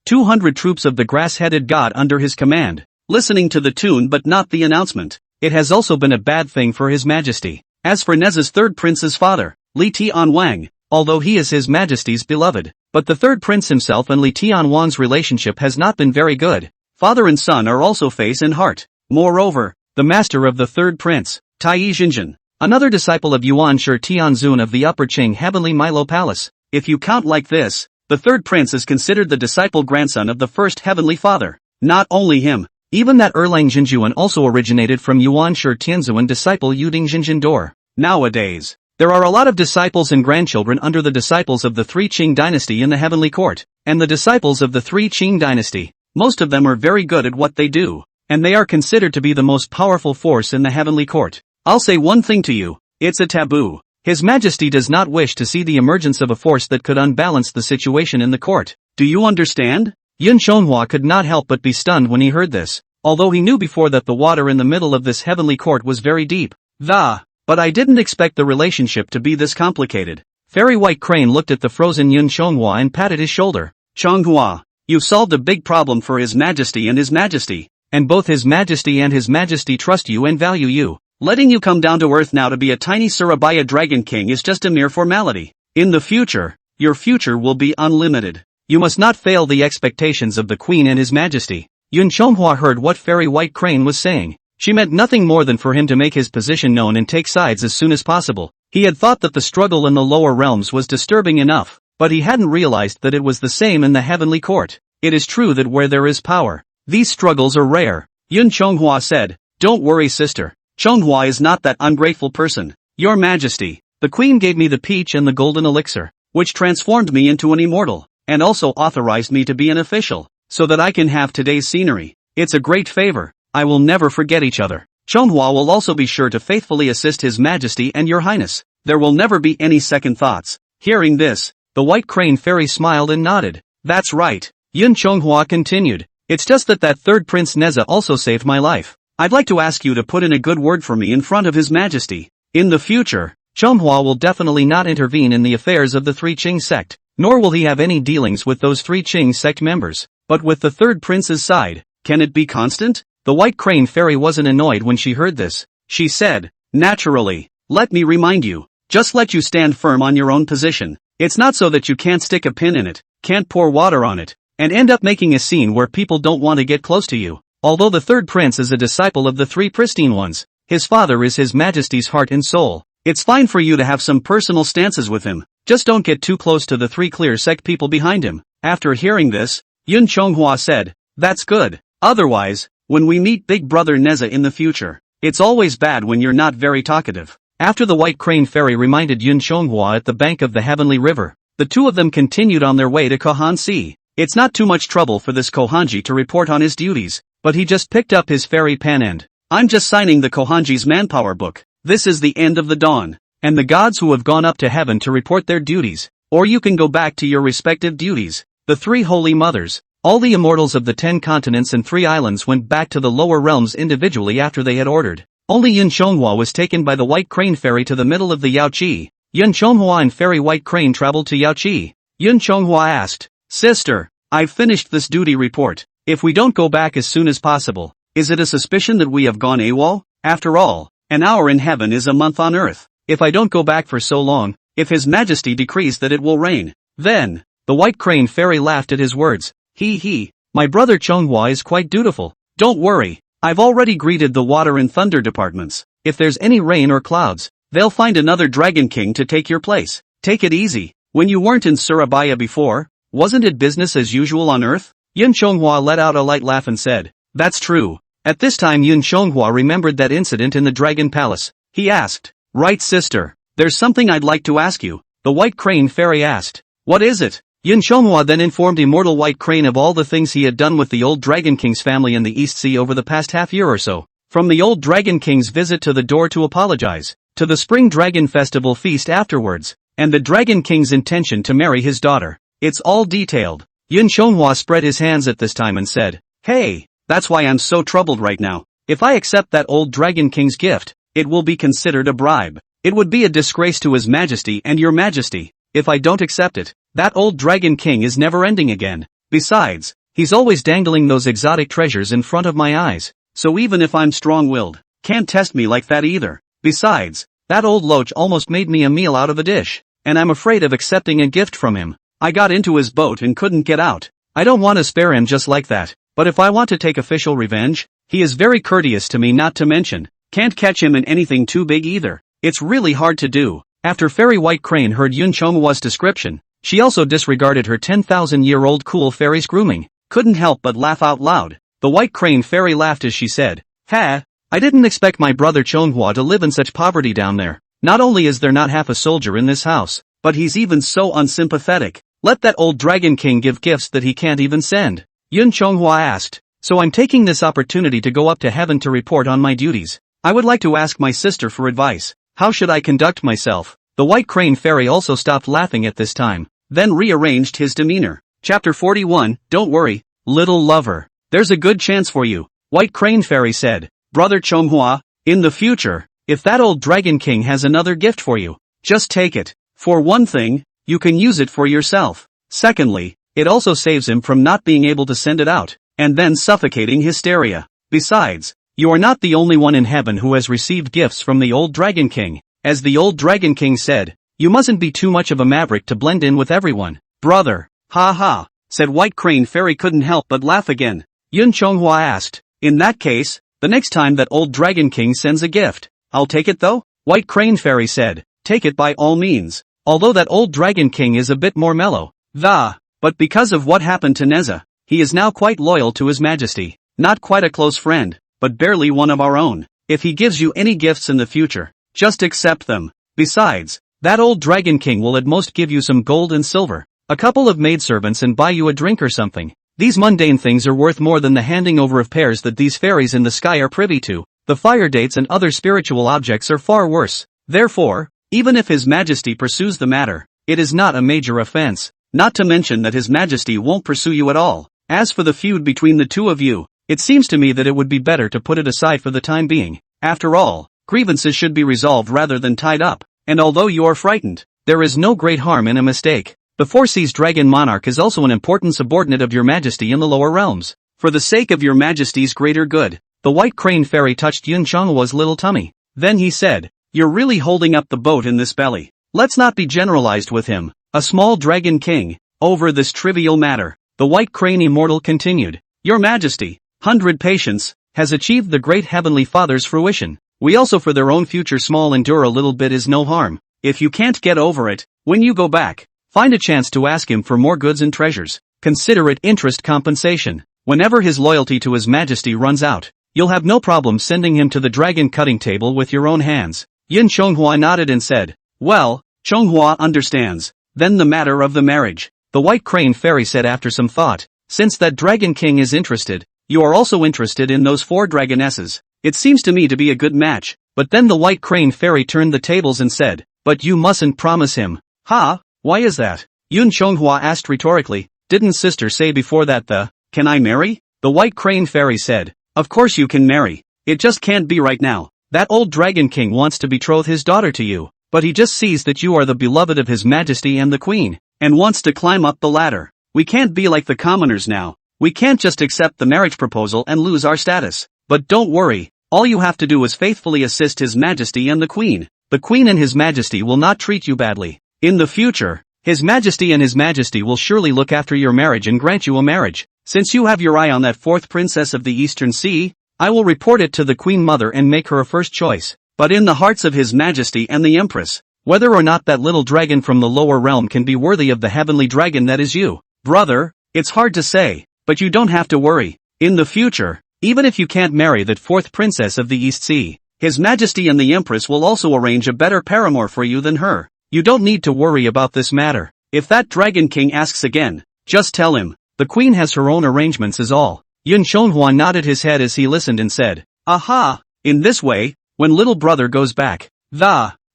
200 troops of the grass-headed god under his command, listening to the tune but not the announcement. It has also been a bad thing for His Majesty. As for Neza's third prince's father, Li Tianwang, although he is His Majesty's beloved, but the third prince himself and Li Tianwang's relationship has not been very good. Father and son are also face and heart. Moreover, the master of the third prince, Tai Zhenjin, another disciple of Yuan Shi Tianzun of the Upper Qing Heavenly Milo Palace. If you count like this, the third prince is considered the disciple grandson of the first heavenly father. Not only him, even that Erlang Jinjuan also originated from Yuan Shi Tianzun disciple Yuding Jinjindor. Nowadays, there are a lot of disciples and grandchildren under the disciples of the three Qing dynasty in the heavenly court, and the disciples of the three Qing dynasty. Most of them are very good at what they do, and they are considered to be the most powerful force in the heavenly court. I'll say one thing to you, it's a taboo. His Majesty does not wish to see the emergence of a force that could unbalance the situation in the court. Do you understand? Yun Chonghua could not help but be stunned when he heard this, although he knew before that the water in the middle of this heavenly court was very deep. But I didn't expect the relationship to be this complicated. Fairy White Crane looked at the frozen Yun Chonghua and patted his shoulder. "Chonghua, you've solved a big problem for His Majesty and His Majesty, and both His Majesty and His Majesty trust you and value you. Letting you come down to earth now to be a tiny Surabaya Dragon King is just a mere formality. In the future, your future will be unlimited. You must not fail the expectations of the Queen and His Majesty." Yun Chonghua heard what Fairy White Crane was saying. She meant nothing more than for him to make his position known and take sides as soon as possible. He had thought that the struggle in the lower realms was disturbing enough, but he hadn't realized that it was the same in the heavenly court. It is true that where there is power, these struggles are rare. Yun Chonghua said, "Don't worry, sister. Chonghua is not that ungrateful person. Your Majesty, the Queen gave me the peach and the golden elixir, which transformed me into an immortal, and also authorized me to be an official, so that I can have today's scenery. It's a great favor. I will never forget each other. Chonghua will also be sure to faithfully assist His Majesty and Your Highness. There will never be any second thoughts." Hearing this, the White Crane fairy smiled and nodded. "That's right." Yun Chonghua continued, "It's just that third Prince Neza also saved my life. I'd like to ask you to put in a good word for me in front of His Majesty. In the future, Chonghua will definitely not intervene in the affairs of the three Qing sect, nor will he have any dealings with those three Qing sect members. But with the third prince's side, can it be constant?" The White Crane fairy wasn't annoyed when she heard this. She said, "Naturally. Let me remind you, just let you stand firm on your own position. It's not so that you can't stick a pin in it, can't pour water on it, and end up making a scene where people don't want to get close to you. Although the third prince is a disciple of the three pristine ones, his father is His Majesty's heart and soul. It's fine for you to have some personal stances with him, just don't get too close to the three clear sect people behind him." After hearing this, Yun Chonghua said, "That's good. Otherwise, when we meet Big Brother Neza in the future, it's always bad when you're not very talkative." After the White Crane fairy reminded Yun Chonghua at the bank of the Heavenly River, the two of them continued on their way to Kohansi. It's not too much trouble for this Kohanji to report on his duties, but he just picked up his fairy pen and, "I'm just signing the Kohanji's manpower book. This is the end of the dawn, and the gods who have gone up to heaven to report their duties, or you can go back to your respective duties." The three holy mothers, all the immortals of the 10 continents and 3 islands went back to the lower realms individually after they had ordered. Only Yun Chonghua was taken by the White Crane fairy to the middle of the Yaoqi, Yun Chonghua and Fairy White Crane traveled to Yaoqi. Yun Chonghua asked, "Sister, I've finished this duty report. If we don't go back as soon as possible, is it a suspicion that we have gone AWOL? After all, an hour in heaven is a month on earth. If I don't go back for so long, if His Majesty decrees that it will rain, then..." The White Crane Fairy laughed at his words. He, my brother Chonghua is quite dutiful. Don't worry, I've already greeted the water and thunder departments. If there's any rain or clouds, they'll find another Dragon King to take your place. Take it easy. When you weren't in Surabaya before, wasn't it business as usual on Earth? Yun Chonghua let out a light laugh and said, "That's true." At this time Yun Chonghua remembered that incident in the Dragon Palace. He asked, "Right, sister, there's something I'd like to ask you." The White Crane Fairy asked, "What is it?" Yun Chonghua then informed Immortal White Crane of all the things he had done with the old Dragon King's family in the East Sea over the past half year or so. From the old Dragon King's visit to the door to apologize, to the Spring Dragon Festival feast afterwards, and the Dragon King's intention to marry his daughter. It's all detailed. Yun Chonghua spread his hands at this time and said, "Hey, that's why I'm so troubled right now. If I accept that old Dragon King's gift, it will be considered a bribe. It would be a disgrace to His Majesty and Your Majesty. If I don't accept it, that old Dragon King is never ending again. Besides, he's always dangling those exotic treasures in front of my eyes. So even if I'm strong-willed, can't test me like that either. Besides, that old loach almost made me a meal out of a dish, and I'm afraid of accepting a gift from him. I got into his boat and couldn't get out. I don't want to spare him just like that, but if I want to take official revenge, he is very courteous to me, not to mention, can't catch him in anything too big either. It's really hard to do." After Fairy White Crane heard Yun Chonghua's description, she also disregarded her 10,000-year-old cool fairy's grooming, couldn't help but laugh out loud. The White Crane Fairy laughed as she said, "Ha, I didn't expect my brother Chonghua to live in such poverty down there. Not only is there not half a soldier in this house, but he's even so unsympathetic. Let that old Dragon King give gifts that he can't even send." Yun Chonghua asked, "So I'm taking this opportunity to go up to heaven to report on my duties. I would like to ask my sister for advice. How should I conduct myself?" The White Crane Fairy also stopped laughing at this time, then rearranged his demeanor. Chapter 41, Don't worry, little lover. There's a good chance for you, White Crane Fairy said. Brother Chonghua, in the future, if that old Dragon King has another gift for you, just take it. For one thing, you can use it for yourself. Secondly, it also saves him from not being able to send it out, and then suffocating hysteria. Besides, you are not the only one in heaven who has received gifts from the old Dragon King. As the old Dragon King said, you mustn't be too much of a maverick to blend in with everyone. Brother, ha ha, said White Crane Fairy, couldn't help but laugh again. Yun Chonghua asked, in that case, the next time that old Dragon King sends a gift, I'll take it though? White Crane Fairy said, take it by all means. Although that old Dragon King is a bit more mellow. But because of what happened to Neza, he is now quite loyal to His Majesty. Not quite a close friend, but barely one of our own. If he gives you any gifts in the future, just accept them. Besides, that old Dragon King will at most give you some gold and silver, a couple of maidservants, and buy you a drink or something. These mundane things are worth more than the handing over of pears that these fairies in the sky are privy to. The fire dates and other spiritual objects are far worse. Therefore, even if His Majesty pursues the matter, it is not a major offense. Not to mention that His Majesty won't pursue you at all. As for the feud between the two of you, it seems to me that it would be better to put it aside for the time being. After all, grievances should be resolved rather than tied up, and although you are frightened, there is no great harm in a mistake. The Four Seas Dragon Monarch is also an important subordinate of Your Majesty in the lower realms. For the sake of Your Majesty's greater good, the White Crane Fairy touched Yun Chonghua's little tummy. Then he said, you're really holding up the boat in this belly. Let's not be generalized with him, a small Dragon King, over this trivial matter. The White Crane Immortal continued, Your Majesty, 100 patience, has achieved the great Heavenly Father's fruition. We also for their own future small endure a little bit is no harm. If you can't get over it, when you go back, find a chance to ask him for more goods and treasures. Consider it interest compensation. Whenever his loyalty to His Majesty runs out, you'll have no problem sending him to the dragon cutting table with your own hands. Yun Chonghua nodded and said, well, Chonghua understands. Then the matter of the marriage. The White Crane Fairy said after some thought, since that Dragon King is interested, you are also interested in those 4 dragonesses. It seems to me to be a good match. But then the White Crane Fairy turned the tables and said, but you mustn't promise him. Why is that? Yun Chonghua asked rhetorically, didn't sister say before that can I marry? The White Crane Fairy said, of course you can marry. It just can't be right now. That old Dragon King wants to betroth his daughter to you. but he just sees that you are the beloved of His Majesty and the Queen, and wants to climb up the ladder. We can't be like the commoners now. We can't just accept the marriage proposal and lose our status. But don't worry, all you have to do is faithfully assist His Majesty and the Queen. The Queen and His Majesty will not treat you badly. In the future, His Majesty and His Majesty will surely look after your marriage and grant you a marriage. Since you have your eye on that fourth princess of the Eastern Sea, I will report it to the Queen Mother and make her a first choice. But in the hearts of His Majesty and the Empress, whether or not that little dragon from the lower realm can be worthy of the heavenly dragon that is you, brother, it's hard to say, but you don't have to worry. In the future, even if you can't marry that fourth princess of the East Sea, His Majesty and the Empress will also arrange a better paramour for you than her. You don't need to worry about this matter. If that Dragon King asks again, just tell him, the Queen has her own arrangements is all. Yun Shonghua nodded his head as he listened and said, aha, in this way, when little brother goes back,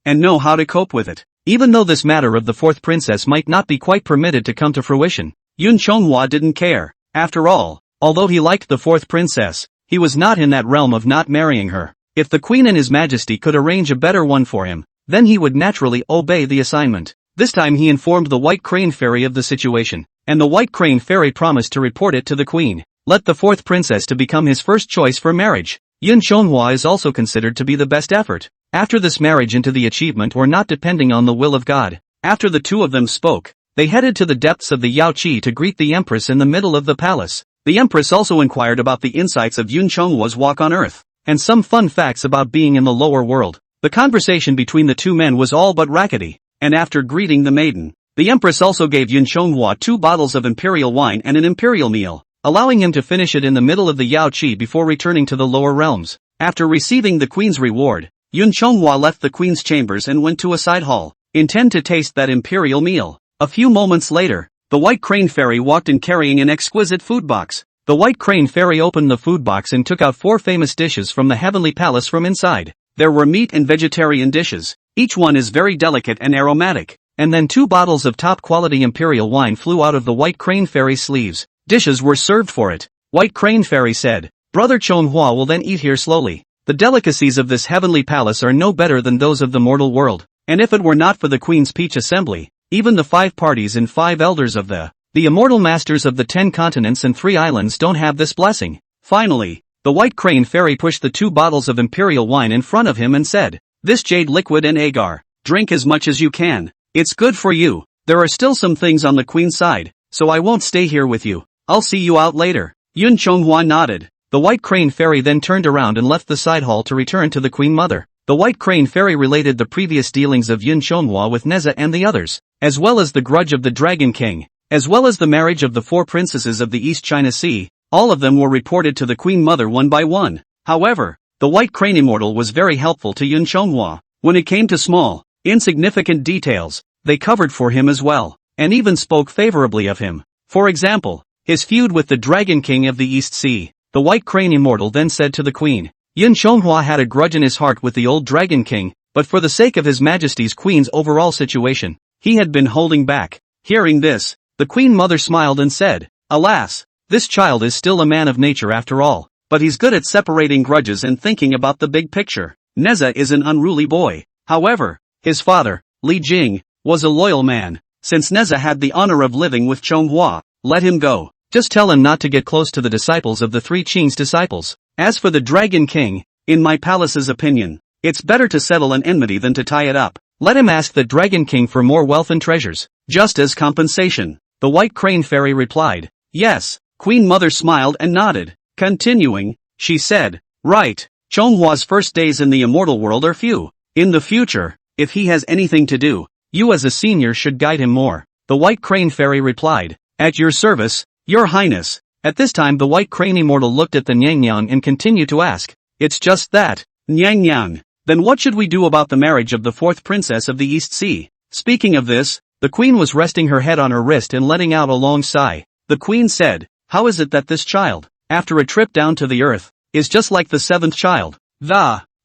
and know how to cope with it. Even though this matter of the fourth princess might not be quite permitted to come to fruition, Yun Shonghua didn't care. After all, although he liked the fourth princess, he was not in that realm of not marrying her. If the Queen and His Majesty could arrange a better one for him, then he would naturally obey the assignment. This time he informed the White Crane Fairy of the situation, and the White Crane Fairy promised to report it to the Queen. Let the fourth princess to become his first choice for marriage. Yun Shonghua is also considered to be the best effort. After this marriage into the achievement or not depending on the will of God. After the two of them spoke, they headed to the depths of the Yao Qi to greet the Empress in the middle of the palace. The Empress also inquired about the insights of Yun Shonghua's walk on earth, and some fun facts about being in the lower world. The conversation between the two men was all but rackety, and after greeting the maiden, the Empress also gave Yun Shonghua 2 bottles of imperial wine and an imperial meal, allowing him to finish it in the middle of the Yao Qi before returning to the lower realms. After receiving the Queen's reward, Yun Shonghua left the Queen's chambers and went to a side hall, intent to taste that imperial meal. A few moments later, the White Crane Fairy walked in carrying an exquisite food box. The White Crane Fairy opened the food box and took out 4 famous dishes from the heavenly palace from inside. There were meat and vegetarian dishes, each one is very delicate and aromatic, and then 2 bottles of top-quality imperial wine flew out of the White Crane Fairy's sleeves. Dishes were served for it. White Crane Fairy said, Brother Chonhua will then eat here slowly. The delicacies of this heavenly palace are no better than those of the mortal world, and if it were not for the Queen's Peach Assembly, even the 5 parties and 5 elders of the immortal masters of the 10 continents and 3 islands don't have this blessing. Finally, the White Crane Fairy pushed the 2 bottles of imperial wine in front of him and said, This jade liquid and agar, drink as much as you can. It's good for you. There are still some things on the Queen's side, so I won't stay here with you. I'll see you out later. Yun Chonghua nodded. The White Crane Fairy then turned around and left the side hall to return to the Queen Mother. The White Crane Fairy related the previous dealings of Yun Chonghua with Neza and the others, as well as the grudge of the Dragon King, as well as the marriage of the 4 princesses of the East China Sea. All of them were reported to the Queen Mother one by one. However, the White Crane Immortal was very helpful to Yun Chonghua. When it came to small, insignificant details, they covered for him as well, and even spoke favorably of him. For example, his feud with the Dragon King of the East Sea. The White Crane Immortal then said to the Queen, Yun Chonghua had a grudge in his heart with the old Dragon King, but for the sake of His Majesty's Queen's overall situation, he had been holding back. Hearing this, the Queen Mother smiled and said, Alas, this child is still a man of nature after all, but he's good at separating grudges and thinking about the big picture. Neza is an unruly boy. However, his father, Li Jing, was a loyal man. Since Neza had the honor of living with Chonghua, let him go. Just tell him not to get close to the disciples of the 3 Qing's disciples. As for the Dragon King, in my palace's opinion, it's better to settle an enmity than to tie it up. Let him ask the Dragon King for more wealth and treasures, just as compensation. The White Crane Fairy replied, Yes. Queen Mother smiled and nodded. Continuing, she said, Right, Chonghua's first days in the immortal world are few. In the future, if he has anything to do, you as a senior should guide him more. The White Crane Fairy replied, At your service, Your Highness. At this time the White Crane Immortal looked at the Nyang and continued to ask, It's just that, Nyang. Then what should we do about the marriage of the 4th princess of the East Sea? Speaking of this, the Queen was resting her head on her wrist and letting out a long sigh. The Queen said, How is it that this child, after a trip down to the earth, is just like the 7th child?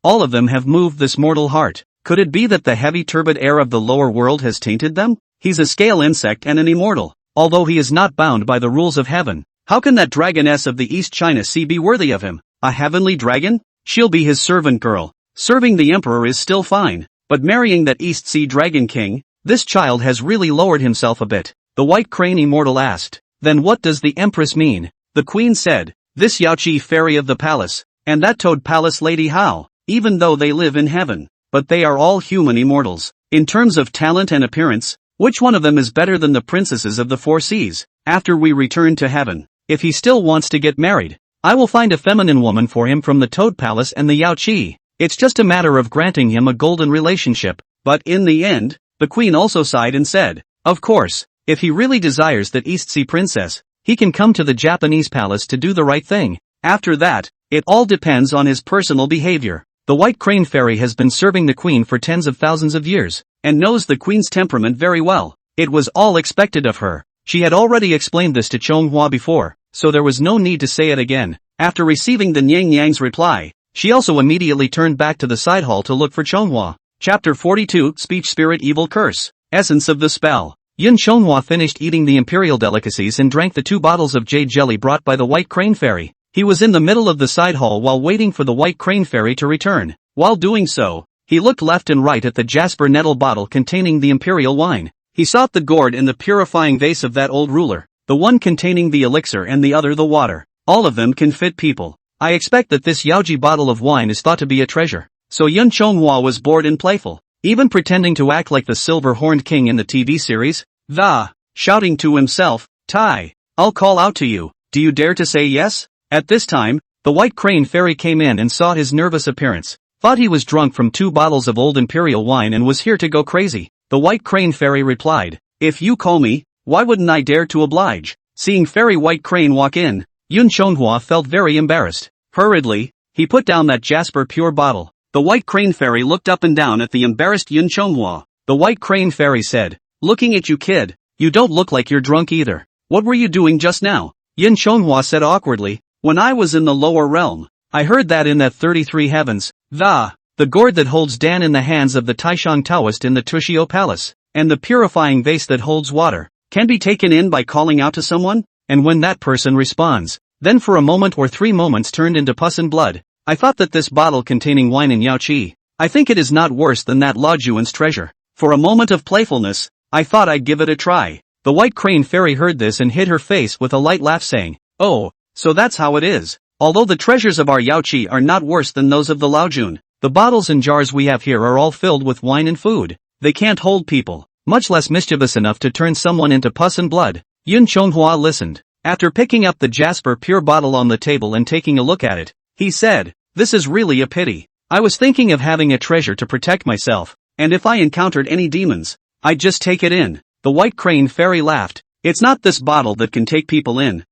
All of them have moved this mortal heart. Could it be that the heavy turbid air of the lower world has tainted them? He's a scale insect and an immortal, although he is not bound by the rules of heaven. How can that dragoness of the East China Sea be worthy of him? A heavenly dragon? She'll be his servant girl. Serving the emperor is still fine. but marrying that East Sea Dragon King, this child has really lowered himself a bit. The White Crane Immortal asked. Then what does the Empress mean? The Queen said, this Yaoqi fairy of the palace, and that Toad Palace lady Hao, even though they live in heaven, but they are all human immortals. In terms of talent and appearance, which one of them is better than the princesses of the four seas? After we return to heaven, if he still wants to get married, I will find a feminine woman for him from the Toad Palace and the Yaoqi. It's just a matter of granting him a golden relationship. But in the end, the Queen also sighed and said, of course, if he really desires that East Sea Princess, he can come to the Japanese palace to do the right thing. After that, it all depends on his personal behavior. The White Crane Fairy has been serving the Queen for tens of thousands of years, and knows the Queen's temperament very well. It was all expected of her. She had already explained this to Chonghua before, so there was no need to say it again. After receiving the Nyang Nyang's reply, she also immediately turned back to the side hall to look for Chonghua. Chapter 42, Speech Spirit Evil Curse. Essence of the Spell. Yun Chonghua finished eating the imperial delicacies and drank the 2 bottles of jade jelly brought by the White Crane Fairy. He was in the middle of the side hall while waiting for the White Crane Fairy to return. While doing so, he looked left and right at the jasper nettle bottle containing the imperial wine. He sought the gourd and the purifying vase of that old ruler, the one containing the elixir and the other the water. All of them can fit people. I expect that this Yaoji bottle of wine is thought to be a treasure. So Yun Chonghua was bored and playful, even pretending to act like the silver-horned king in the TV series. Shouting to himself, Tai, I'll call out to you, do you dare to say yes? At this time, the White Crane Fairy came in and saw his nervous appearance, thought he was drunk from 2 bottles of old imperial wine and was here to go crazy. The White Crane Fairy replied, if you call me, why wouldn't I dare to oblige? Seeing Fairy White Crane walk in, Yun Chonghua felt very embarrassed. Hurriedly, he put down that jasper pure bottle. The White Crane Fairy looked up and down at the embarrassed Yun Chonghua. The White Crane Fairy said, looking at you kid, you don't look like you're drunk either. What were you doing just now? Yun Chonghua said awkwardly, when I was in the lower realm, I heard that in that 33 heavens, the gourd that holds Dan in the hands of the Taishang Taoist in the Tushio Palace, and the purifying vase that holds water, can be taken in by calling out to someone, and when that person responds, then for a moment or 3 moments turned into pus and blood. I thought that this bottle containing wine in Yaoqi, I think it is not worse than that Laojuan's treasure. For a moment of playfulness, I thought I'd give it a try. The White Crane Fairy heard this and hid her face with a light laugh saying, oh, so that's how it is. Although the treasures of our Yaoqi are not worse than those of the Laojun, the bottles and jars we have here are all filled with wine and food. They can't hold people, much less mischievous enough to turn someone into pus and blood. Yun Chonghua listened. After picking up the jasper pure bottle on the table and taking a look at it, he said, this is really a pity. I was thinking of having a treasure to protect myself, and if I encountered any demons, I'd just take it in. The White Crane Fairy laughed. It's not this bottle that can take people in.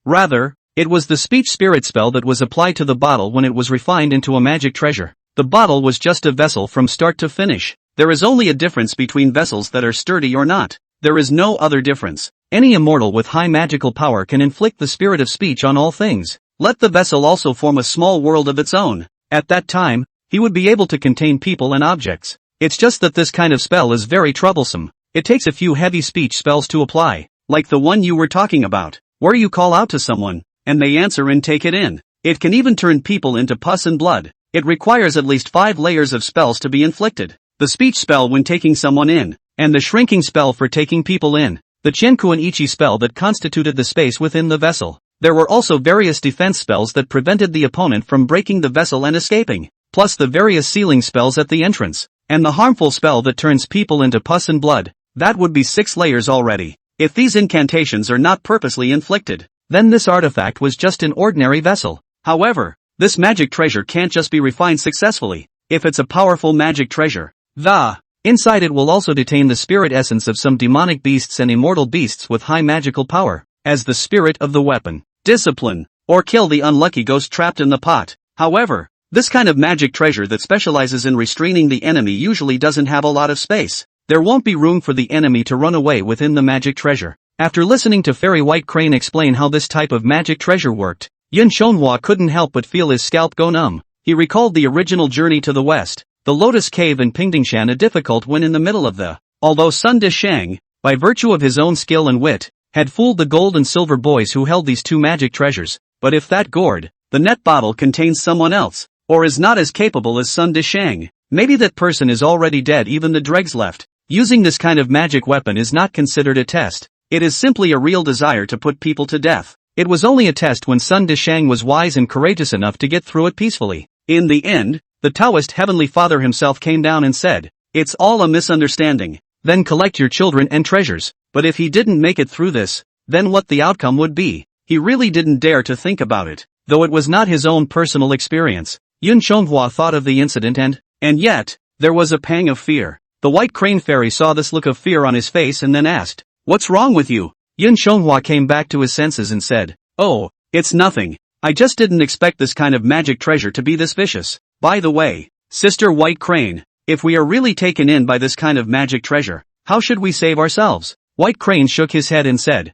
Rather, it was the speech spirit spell that was applied to the bottle when it was refined into a magic treasure. The bottle was just a vessel from start to finish. There is only a difference between vessels that are sturdy or not. There is no other difference. Any immortal with high magical power can inflict the spirit of speech on all things. Let the vessel also form a small world of its own. At that time, he would be able to contain people and objects. It's just that this kind of spell is very troublesome. It takes a few heavy speech spells to apply, like the one you were talking about, where you call out to someone, and they answer and take it in. It can even turn people into pus and blood. It requires at least 5 layers of spells to be inflicted. The speech spell when taking someone in, and the shrinking spell for taking people in. The Qiankuan Ichi spell that constituted the space within the vessel. There were also various defense spells that prevented the opponent from breaking the vessel and escaping, plus the various sealing spells at the entrance, and the harmful spell that turns people into pus and blood. That would be 6 layers already. If these incantations are not purposely inflicted, then this artifact was just an ordinary vessel. However, this magic treasure can't just be refined successfully. If it's a powerful magic treasure, inside it will also detain the spirit essence of some demonic beasts and immortal beasts with high magical power, as the spirit of the weapon. Discipline, or kill the unlucky ghost trapped in the pot. However, this kind of magic treasure that specializes in restraining the enemy usually doesn't have a lot of space. There won't be room for the enemy to run away within the magic treasure. After listening to Fairy White Crane explain how this type of magic treasure worked, Yun Chonghua couldn't help but feel his scalp go numb. He recalled the original journey to the west, the Lotus Cave in Pingdingshan, a difficult one in the middle of the, although Sun Dishang, by virtue of his own skill and wit, had fooled the gold and silver boys who held these 2 magic treasures. But if that gourd, the net bottle, contains someone else, or is not as capable as Sun Dishang, Maybe that person is already dead, even the dregs left. Using this kind of magic weapon is not considered a test. It is simply a real desire to put people to death. It was only a test when Sun Dishang was wise and courageous enough to get through it peacefully. In the end, the Taoist Heavenly Father himself came down and said, "It's all a misunderstanding. Then collect your children and treasures." But if he didn't make it through this, then what the outcome would be? He really didn't dare to think about it, though it was not his own personal experience. Yun Chonghua thought of the incident and yet, there was a pang of fear. The White Crane Fairy saw this look of fear on his face and then asked, "What's wrong with you?" Yun Chonghua came back to his senses and said, "Oh, it's nothing. I just didn't expect this kind of magic treasure to be this vicious. By the way, Sister White Crane, if we are really taken in by this kind of magic treasure, how should we save ourselves?" White Crane shook his head and said,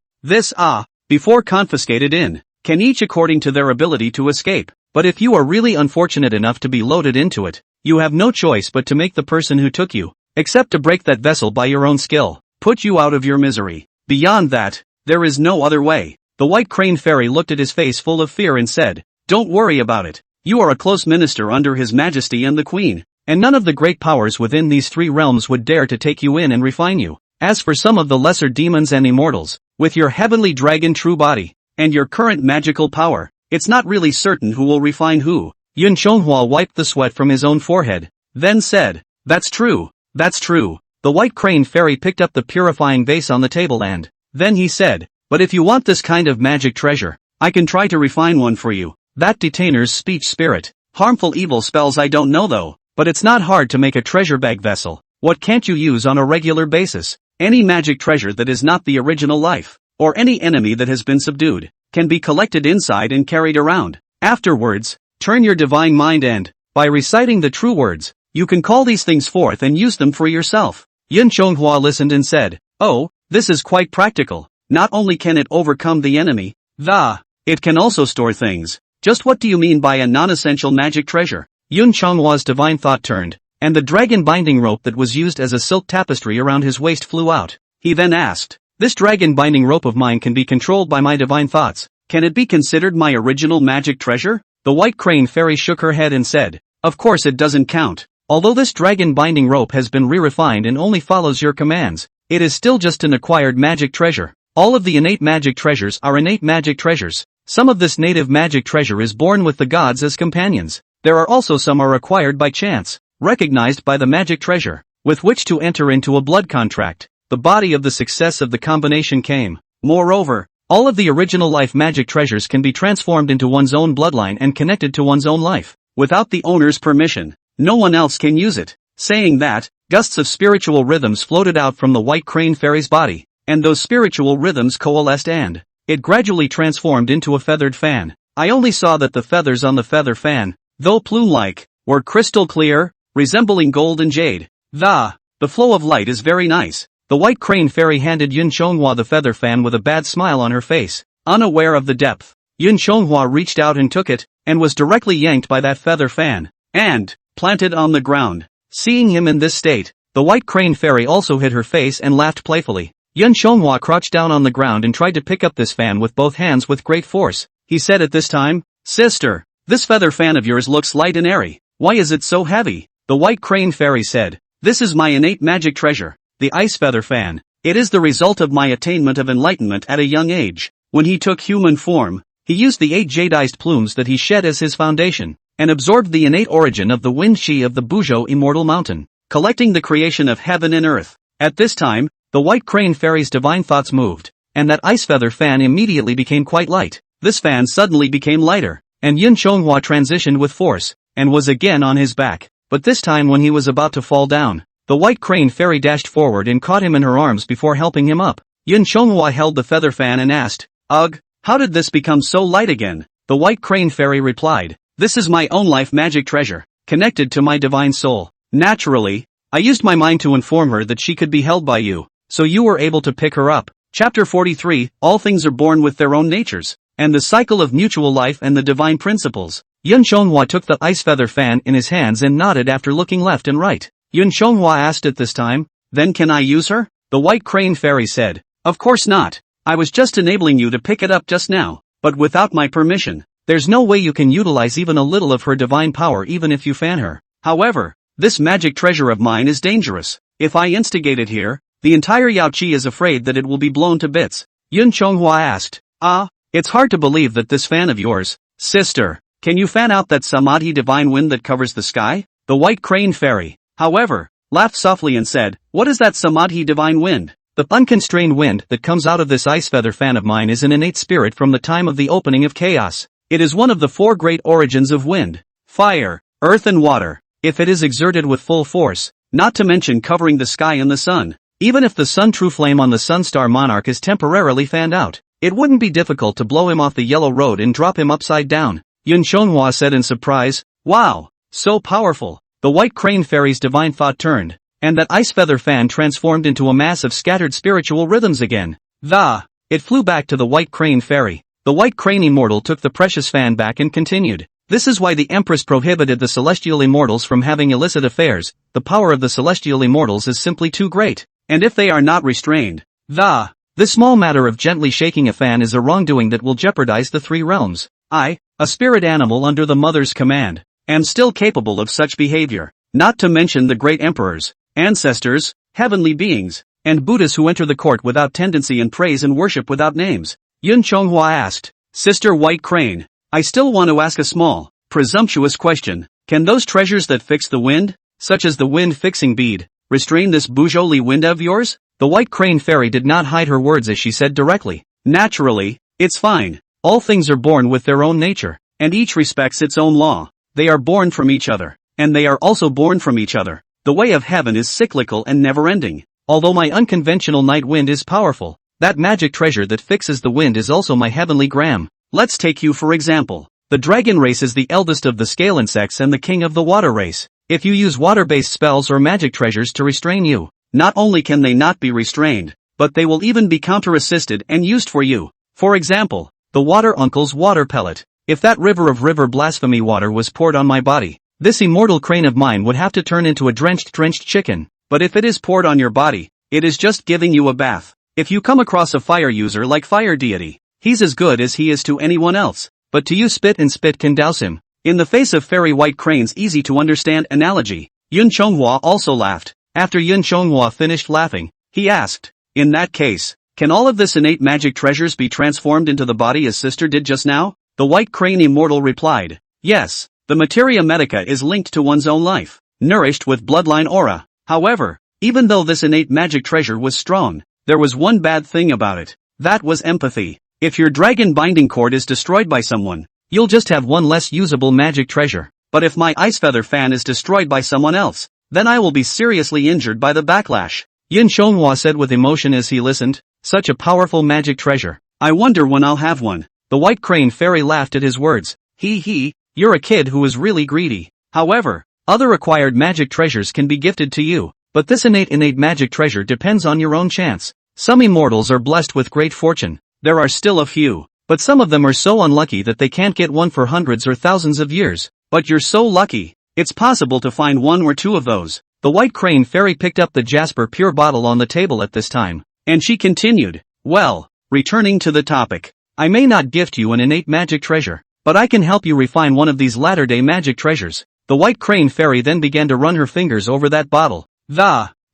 before confiscated in, can each according to their ability to escape. But if you are really unfortunate enough to be loaded into it, you have no choice but to make the person who took you, except to break that vessel by your own skill, put you out of your misery. Beyond that, there is no other way. The White Crane Fairy looked at his face full of fear and said, "Don't worry about it. You are a close minister under His Majesty and the Queen, and none of the great powers within these three realms would dare to take you in and refine you. As for some of the lesser demons and immortals, with your heavenly dragon true body, and your current magical power, it's not really certain who will refine who." Yun Chonghua wiped the sweat from his own forehead, then said, "That's true, that's true." The White Crane Fairy picked up the purifying vase on the table and, then he said, "But if you want this kind of magic treasure, I can try to refine one for you." That detainer's speech spirit. Harmful evil spells I don't know though, but it's not hard to make a treasure bag vessel. What can't you use on a regular basis? Any magic treasure that is not the original life, or any enemy that has been subdued, can be collected inside and carried around. Afterwards, turn your divine mind and, by reciting the true words, you can call these things forth and use them for yourself. Yun Chonghua listened and said, "Oh, this is quite practical. Not only can it overcome the enemy, it can also store things. Just what do you mean by a non-essential magic treasure?" Yun Chonghua's divine thought turned, and the dragon binding rope that was used as a silk tapestry around his waist flew out. He then asked, "This dragon binding rope of mine can be controlled by my divine thoughts. Can it be considered my original magic treasure?" The White Crane Fairy shook her head and said, "Of course it doesn't count. Although this dragon binding rope has been re-refined and only follows your commands, it is still just an acquired magic treasure. All of the innate magic treasures are innate magic treasures. Some of this native magic treasure is born with the gods as companions. There are also some are acquired by chance, recognized by the magic treasure, with which to enter into a blood contract. The body of the success of the combination came. Moreover, all of the original life magic treasures can be transformed into one's own bloodline and connected to one's own life. Without the owner's permission, no one else can use it." Saying that, gusts of spiritual rhythms floated out from the White Crane Fairy's body, and those spiritual rhythms coalesced and it gradually transformed into a feathered fan. I only saw that the feathers on the feather fan, though plume-like, were crystal clear, resembling gold and jade. The flow of light is very nice. The White Crane Fairy handed Yun Chonghua the feather fan with a bad smile on her face, unaware of the depth. Yun Chonghua reached out and took it, and was directly yanked by that feather fan, and planted on the ground. Seeing him in this state, the White Crane Fairy also hid her face and laughed playfully. Yun Chonghua crouched down on the ground and tried to pick up this fan with both hands with great force. He said at this time, "Sister, this feather fan of yours looks light and airy. Why is it so heavy?" The White Crane Fairy said, "This is my innate magic treasure, the ice feather fan. It is the result of my attainment of enlightenment at a young age. When he took human form, he used the 8 jadeized plumes that he shed as his foundation, and absorbed the innate origin of the wind chi of the Buzhou immortal mountain, collecting the creation of heaven and earth." At this time, the White Crane Fairy's divine thoughts moved, and that ice feather fan immediately became quite light. This fan suddenly became lighter, and Yun Chonghua transitioned with force, and was again on his back. But this time when he was about to fall down, the White Crane Fairy dashed forward and caught him in her arms before helping him up. Yun Chonghua held the feather fan and asked, "Ugh, how did this become so light again?" The White Crane Fairy replied, "This is my own life magic treasure, connected to my divine soul. Naturally, I used my mind to inform her that she could be held by you, so you were able to pick her up." Chapter 43, All things are born with their own natures, and the cycle of mutual life and the divine principles. Yun Chonghua took the ice feather fan in his hands and nodded after looking left and right. Yun Chonghua asked at this time, "Then can I use her?" The White Crane Fairy said, "Of course not. I was just enabling you to pick it up just now, but without my permission, there's no way you can utilize even a little of her divine power even if you fan her. However, This magic treasure of mine is dangerous. If I instigate it here, the entire Yaoqi is afraid that it will be blown to bits. Yun Chonghua asked. It's hard to believe that this fan of yours, sister, can you fan out that samadhi divine wind that covers the sky? The white crane fairy, however, laughed softly and said, what is that samadhi divine wind? The unconstrained wind that comes out of this ice feather fan of mine is an innate spirit from the time of the opening of chaos. It is one of the four great origins of wind, fire, earth and water. If it is exerted with full force, not to mention covering the sky and the sun, even if the sun true flame on the sun star monarch is temporarily fanned out, it wouldn't be difficult to blow him off the yellow road and drop him upside down. Yun Chonghua said in surprise, wow, so powerful. The white crane fairy's divine thought turned, and that ice feather fan transformed into a mass of scattered spiritual rhythms again. It flew back to the white crane fairy. The white crane immortal took the precious fan back and continued. This is why the Empress prohibited the celestial immortals from having illicit affairs. The power of the celestial immortals is simply too great, and if they are not restrained, this small matter of gently shaking a fan is a wrongdoing that will jeopardize the three realms. I, a spirit animal under the mother's command, am still capable of such behavior, not to mention the great emperors, ancestors, heavenly beings, and Buddhas who enter the court without tendency and praise and worship without names. Yun Chonghua asked, Sister White Crane, I still want to ask a small, presumptuous question. Can those treasures that fix the wind, such as the wind-fixing bead, restrain this boujoli wind of yours? The white crane fairy did not hide her words as she said directly. Naturally, it's fine. All things are born with their own nature, and each respects its own law. They are born from each other, and they are also born from each other. The way of heaven is cyclical and never-ending. Although my unconventional night wind is powerful, that magic treasure that fixes the wind is also my heavenly gram. Let's take you for example. The dragon race is the eldest of the scale insects and the king of the water race. If you use water-based spells or magic treasures to restrain you, not only can they not be restrained, but they will even be counter-assisted and used for you. For example, the water uncle's water pellet. If that river of river blasphemy water was poured on my body, this immortal crane of mine would have to turn into a drenched chicken. But if it is poured on your body, it is just giving you a bath. If you come across a fire user like Fire Deity, he's as good as he is to anyone else, but to you spit and spit can douse him. In the face of fairy white crane's easy to understand analogy, Yun Chonghua also laughed. After Yun Chonghua finished laughing, he asked, in that case, can all of this innate magic treasures be transformed into the body as sister did just now? The white crane immortal replied, yes, the materia medica is linked to one's own life, nourished with bloodline aura. However, even though this innate magic treasure was strong, there was one bad thing about it. That was empathy. If your dragon binding cord is destroyed by someone, you'll just have one less usable magic treasure. But if my ice feather fan is destroyed by someone else, then I will be seriously injured by the backlash. Yin Chonghua said with emotion as he listened, such a powerful magic treasure. I wonder when I'll have one. The white crane fairy laughed at his words. You're a kid who is really greedy. However, other acquired magic treasures can be gifted to you, but this innate magic treasure depends on your own chance. Some immortals are blessed with great fortune. There are still a few, but some of them are so unlucky that they can't get one for hundreds or thousands of years. But you're so lucky. It's possible to find one or two of those. The white crane fairy picked up the jasper pure bottle on the table at this time, and she continued, well, returning to the topic, I may not gift you an innate magic treasure, but I can help you refine one of these latter-day magic treasures. The white crane fairy then began to run her fingers over that bottle.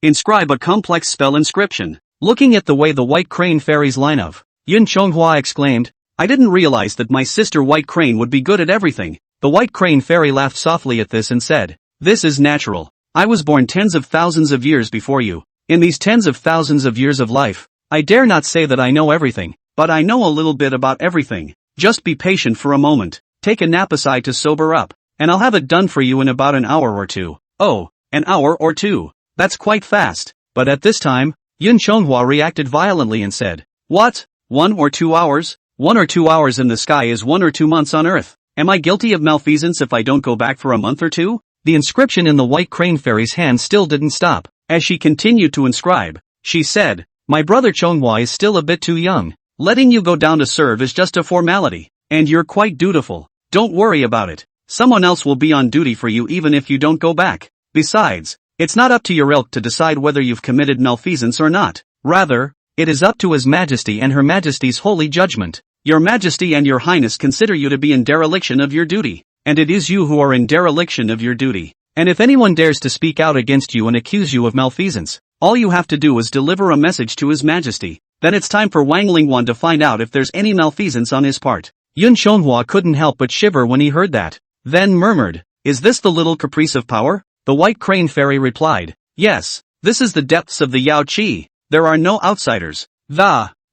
Inscribe a complex spell inscription. Looking at the way the white crane fairy's line of, Yun Chonghua exclaimed, I didn't realize that my sister white crane would be good at everything. The white crane fairy laughed softly at this and said, this is natural. I was born tens of thousands of years before you. In these tens of thousands of years of life, I dare not say that I know everything, but I know a little bit about everything. Just be patient for a moment, take a nap aside to sober up, and I'll have it done for you in about an hour or two. Oh, an hour or two. That's quite fast. But at this time, Yun Chonghua reacted violently and said, what? 1 or 2 hours? 1 or 2 hours in the sky is 1 or 2 months on Earth. Am I guilty of malfeasance if I don't go back for a month or two? The inscription in the white crane fairy's hand still didn't stop. As she continued to inscribe, she said, my brother Chonghua is still a bit too young. Letting you go down to serve is just a formality, and you're quite dutiful. Don't worry about it. Someone else will be on duty for you even if you don't go back. Besides, it's not up to your ilk to decide whether you've committed malfeasance or not. Rather, it is up to His Majesty and Her Majesty's holy judgment. Your Majesty and Your Highness consider you to be in dereliction of your duty, and it is you who are in dereliction of your duty. And if anyone dares to speak out against you and accuse you of malfeasance, all you have to do is deliver a message to His Majesty. Then it's time for Wang Lingwan to find out if there's any malfeasance on his part. Yun Chonghua couldn't help but shiver when he heard that. Then murmured, "Is this the little caprice of power?" The White Crane Fairy replied, "Yes, this is the depths of the Yao Qi. There are no outsiders.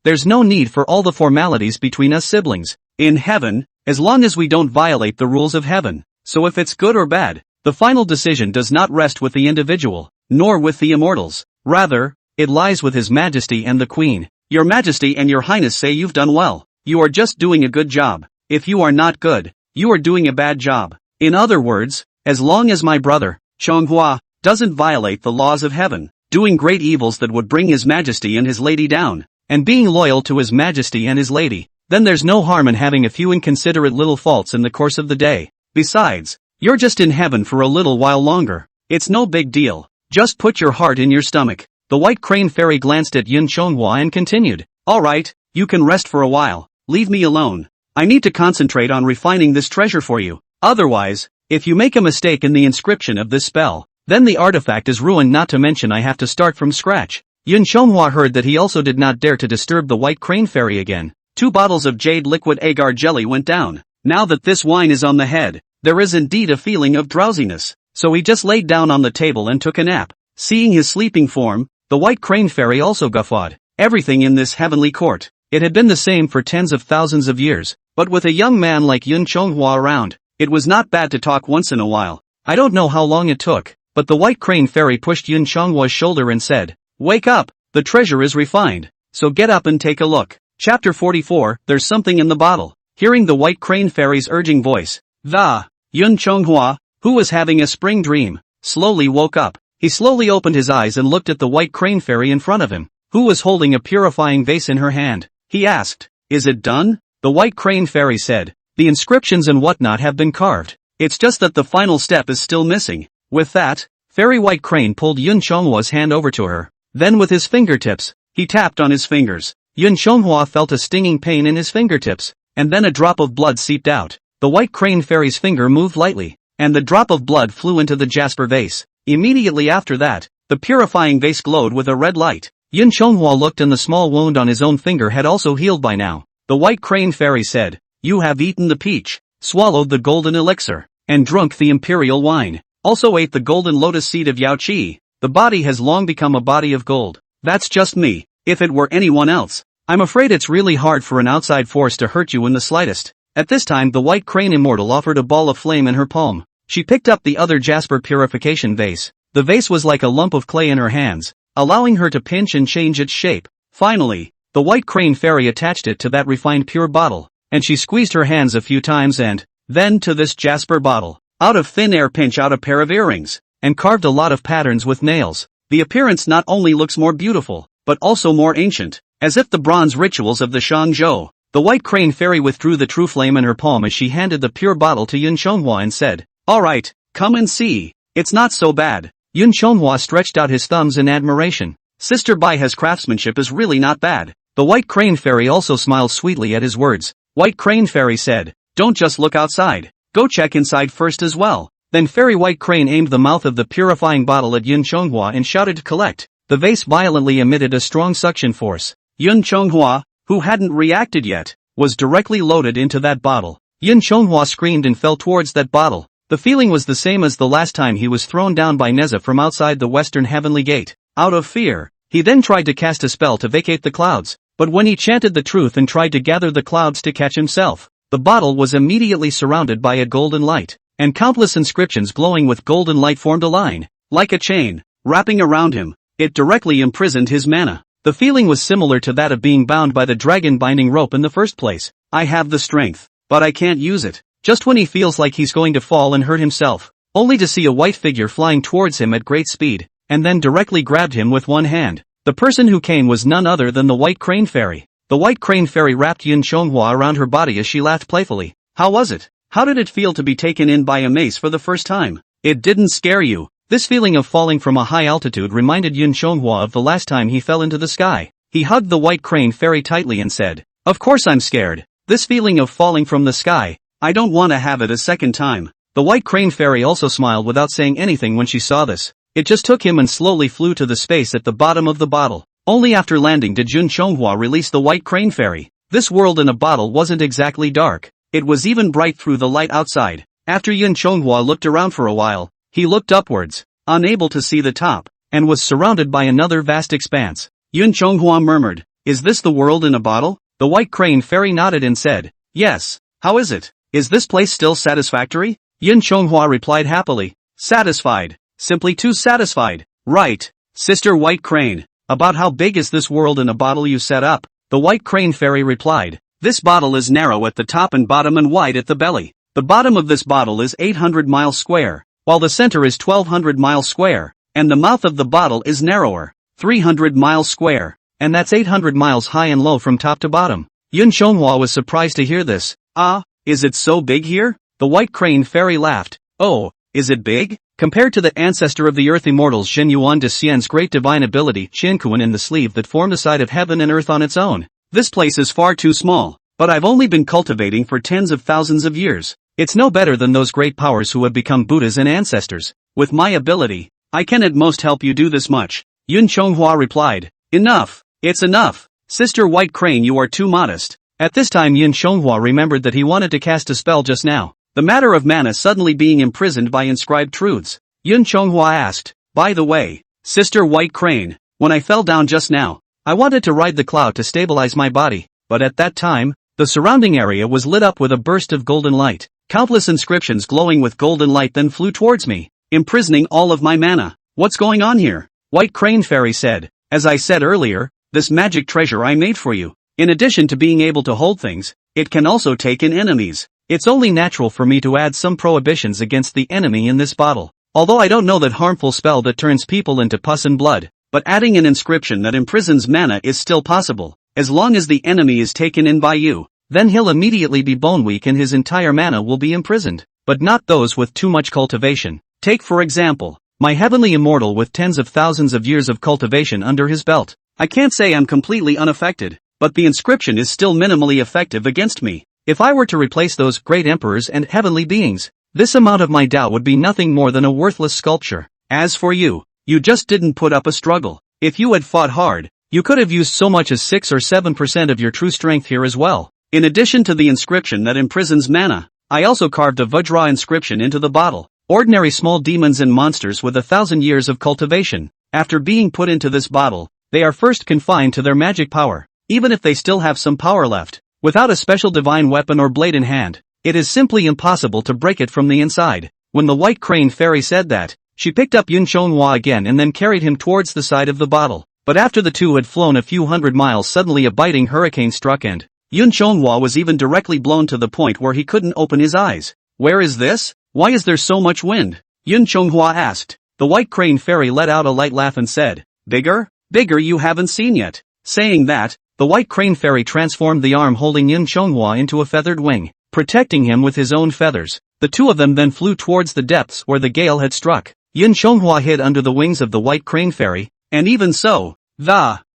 There's no need for all the formalities between us siblings. In heaven, as long as we don't violate the rules of heaven. So if it's good or bad, the final decision does not rest with the individual, nor with the immortals. Rather, it lies with His Majesty and the Queen. Your Majesty and Your Highness say you've done well. You are just doing a good job. If you are not good, you are doing a bad job. In other words, as long as my brother, Chonghua, doesn't violate the laws of heaven, doing great evils that would bring His Majesty and His Lady down, and being loyal to His Majesty and His Lady, then there's no harm in having a few inconsiderate little faults in the course of the day. Besides, you're just in heaven for a little while longer. It's no big deal. Just put your heart in your stomach." The White Crane Fairy glanced at Yun Chonghua and continued, "Alright, you can rest for a while. Leave me alone. I need to concentrate on refining this treasure for you. Otherwise, if you make a mistake in the inscription of this spell, then the artifact is ruined, not to mention I have to start from scratch." Yun Chonghua heard that he also did not dare to disturb the White Crane Fairy again. 2 bottles of jade liquid agar jelly went down. Now that this wine is on the head, there is indeed a feeling of drowsiness, so he just laid down on the table and took a nap. Seeing his sleeping form, the White Crane Fairy also guffawed. Everything in this heavenly court, it had been the same for tens of thousands of years, but with a young man like Yun Chonghua around, it was not bad to talk once in a while. I don't know how long it took, but the White Crane Fairy pushed Yun Chonghua's shoulder and said, "Wake up, the treasure is refined, so get up and take a look." Chapter 44, There's Something in the Bottle. Hearing the White Crane Fairy's urging voice, Yun Chonghua, who was having a spring dream, slowly woke up. He slowly opened his eyes and looked at the White Crane Fairy in front of him, who was holding a purifying vase in her hand. He asked, "Is it done?" The White Crane Fairy said, "The inscriptions and whatnot have been carved. It's just that the final step is still missing." With that, Fairy White Crane pulled Yun Chonghua's hand over to her. Then with his fingertips, he tapped on his fingers. Yun Chonghua felt a stinging pain in his fingertips, and then a drop of blood seeped out. The White Crane Fairy's finger moved lightly, and the drop of blood flew into the jasper vase. Immediately after that, the purifying vase glowed with a red light. Yun Chonghua looked and the small wound on his own finger had also healed by now. The White Crane Fairy said, "You have eaten the peach, swallowed the golden elixir, and drunk the imperial wine. Also ate the golden lotus seed of Yao Qi. The body has long become a body of gold. That's just me. If it were anyone else, I'm afraid it's really hard for an outside force to hurt you in the slightest." At this time the White Crane Immortal offered a ball of flame in her palm. She picked up the other jasper purification vase. The vase was like a lump of clay in her hands, allowing her to pinch and change its shape. Finally, the White Crane Fairy attached it to that refined pure bottle, and she squeezed her hands a few times and, then to this jasper bottle, out of thin air pinch out a pair of earrings, and carved a lot of patterns with nails. The appearance not only looks more beautiful, but also more ancient, as if the bronze rituals of the Shangzhou. The White Crane Fairy withdrew the true flame in her palm as she handed the pure bottle to Yun Chonghua and said, "Alright, come and see. It's not so bad." Yun Chonghua stretched out his thumbs in admiration. Sister Bai's craftsmanship is really not bad. The White Crane Fairy also smiled sweetly at his words. White Crane Fairy said, "Don't just look outside. Go check inside first as well." Then Fairy White Crane aimed the mouth of the purifying bottle at Yun Chonghua and shouted to collect. The vase violently emitted a strong suction force. Yun Chonghua, who hadn't reacted yet, was directly loaded into that bottle. Yun Chonghua screamed and fell towards that bottle. The feeling was the same as the last time he was thrown down by Neza from outside the western heavenly gate. Out of fear, he then tried to cast a spell to vacate the clouds, but when he chanted the truth and tried to gather the clouds to catch himself, the bottle was immediately surrounded by a golden light, and countless inscriptions glowing with golden light formed a line, like a chain, wrapping around him. It directly imprisoned his mana. The feeling was similar to that of being bound by the dragon binding rope in the first place. I have the strength, but I can't use it. Just when he feels like he's going to fall and hurt himself, only to see a white figure flying towards him at great speed, and then directly grabbed him with one hand. The person who came was none other than the White Crane Fairy. The White Crane Fairy wrapped Yun Chonghua around her body as she laughed playfully. How was it? How did it feel to be taken in by a mace for the first time? It didn't scare you. This feeling of falling from a high altitude reminded Yun Chonghua of the last time he fell into the sky. He hugged the White Crane Fairy tightly and said, "Of course I'm scared. This feeling of falling from the sky, I don't want to have it a second time." The White Crane Fairy also smiled without saying anything when she saw this. It just took him and slowly flew to the space at the bottom of the bottle. Only after landing did Yun Chonghua release the White Crane Fairy. This world in a bottle wasn't exactly dark. It was even bright through the light outside. After Yun Chonghua looked around for a while, he looked upwards, unable to see the top, and was surrounded by another vast expanse. Yun Chonghua murmured, "Is this the world in a bottle?" The White Crane Fairy nodded and said, "Yes. How is it? Is this place still satisfactory?" Yun Chonghua replied happily, "Satisfied. Simply too satisfied." "Right, Sister White Crane. About how big is this world in a bottle you set up?" The White Crane Fairy replied, "This bottle is narrow at the top and bottom and wide at the belly. The bottom of this bottle is 800 miles square, while the center is 1200 miles square, and the mouth of the bottle is narrower, 300 miles square, and that's 800 miles high and low from top to bottom." Yun Chonghua was surprised to hear this. "Ah, is it so big here?" The White Crane Fairy laughed. "Oh, is it big? Compared to the ancestor of the earth immortals Shen Yuan de Xian's great divine ability Shen Kuan in the sleeve that formed a side of heaven and earth on its own, this place is far too small, but I've only been cultivating for tens of thousands of years. It's no better than those great powers who have become Buddhas and ancestors. With my ability, I can at most help you do this much." Yun Chonghua replied, "Enough, it's enough. Sister White Crane, you are too modest." At this time Yun Chonghua remembered that he wanted to cast a spell just now. The matter of mana suddenly being imprisoned by inscribed truths. Yun Chonghua asked, "By the way, Sister White Crane, when I fell down just now, I wanted to ride the cloud to stabilize my body, but at that time, the surrounding area was lit up with a burst of golden light. Countless inscriptions glowing with golden light then flew towards me, imprisoning all of my mana. What's going on here?" White Crane Fairy said, "As I said earlier, this magic treasure I made for you, in addition to being able to hold things, it can also take in enemies. It's only natural for me to add some prohibitions against the enemy in this bottle. Although I don't know that harmful spell that turns people into pus and blood, but adding an inscription that imprisons mana is still possible, as long as the enemy is taken in by you. Then he'll immediately be bone weak and his entire mana will be imprisoned, but not those with too much cultivation. Take for example, my heavenly immortal with tens of thousands of years of cultivation under his belt. I can't say I'm completely unaffected, but the inscription is still minimally effective against me. If I were to replace those great emperors and heavenly beings, this amount of my doubt would be nothing more than a worthless sculpture. As for you, you just didn't put up a struggle. If you had fought hard, you could have used so much as 6 or 7% of your true strength here as well. In addition to the inscription that imprisons mana, I also carved a Vajra inscription into the bottle. Ordinary small demons and monsters with 1,000 years of cultivation, after being put into this bottle, they are first confined to their magic power. Even if they still have some power left, without a special divine weapon or blade in hand, it is simply impossible to break it from the inside. When the White Crane Fairy said that, she picked up Yun Chonghua again and then carried him towards the side of the bottle. But after the two had flown a few hundred miles, suddenly a biting hurricane struck and Yun Chonghua was even directly blown to the point where he couldn't open his eyes. "Where is this? Why is there so much wind?" Yun Chonghua asked. The White Crane Fairy let out a light laugh and said, "Bigger? Bigger you haven't seen yet." Saying that, the White Crane Fairy transformed the arm holding Yun Chonghua into a feathered wing, protecting him with his own feathers. The two of them then flew towards the depths where the gale had struck. Yun Chonghua hid under the wings of the White Crane Fairy, and even so,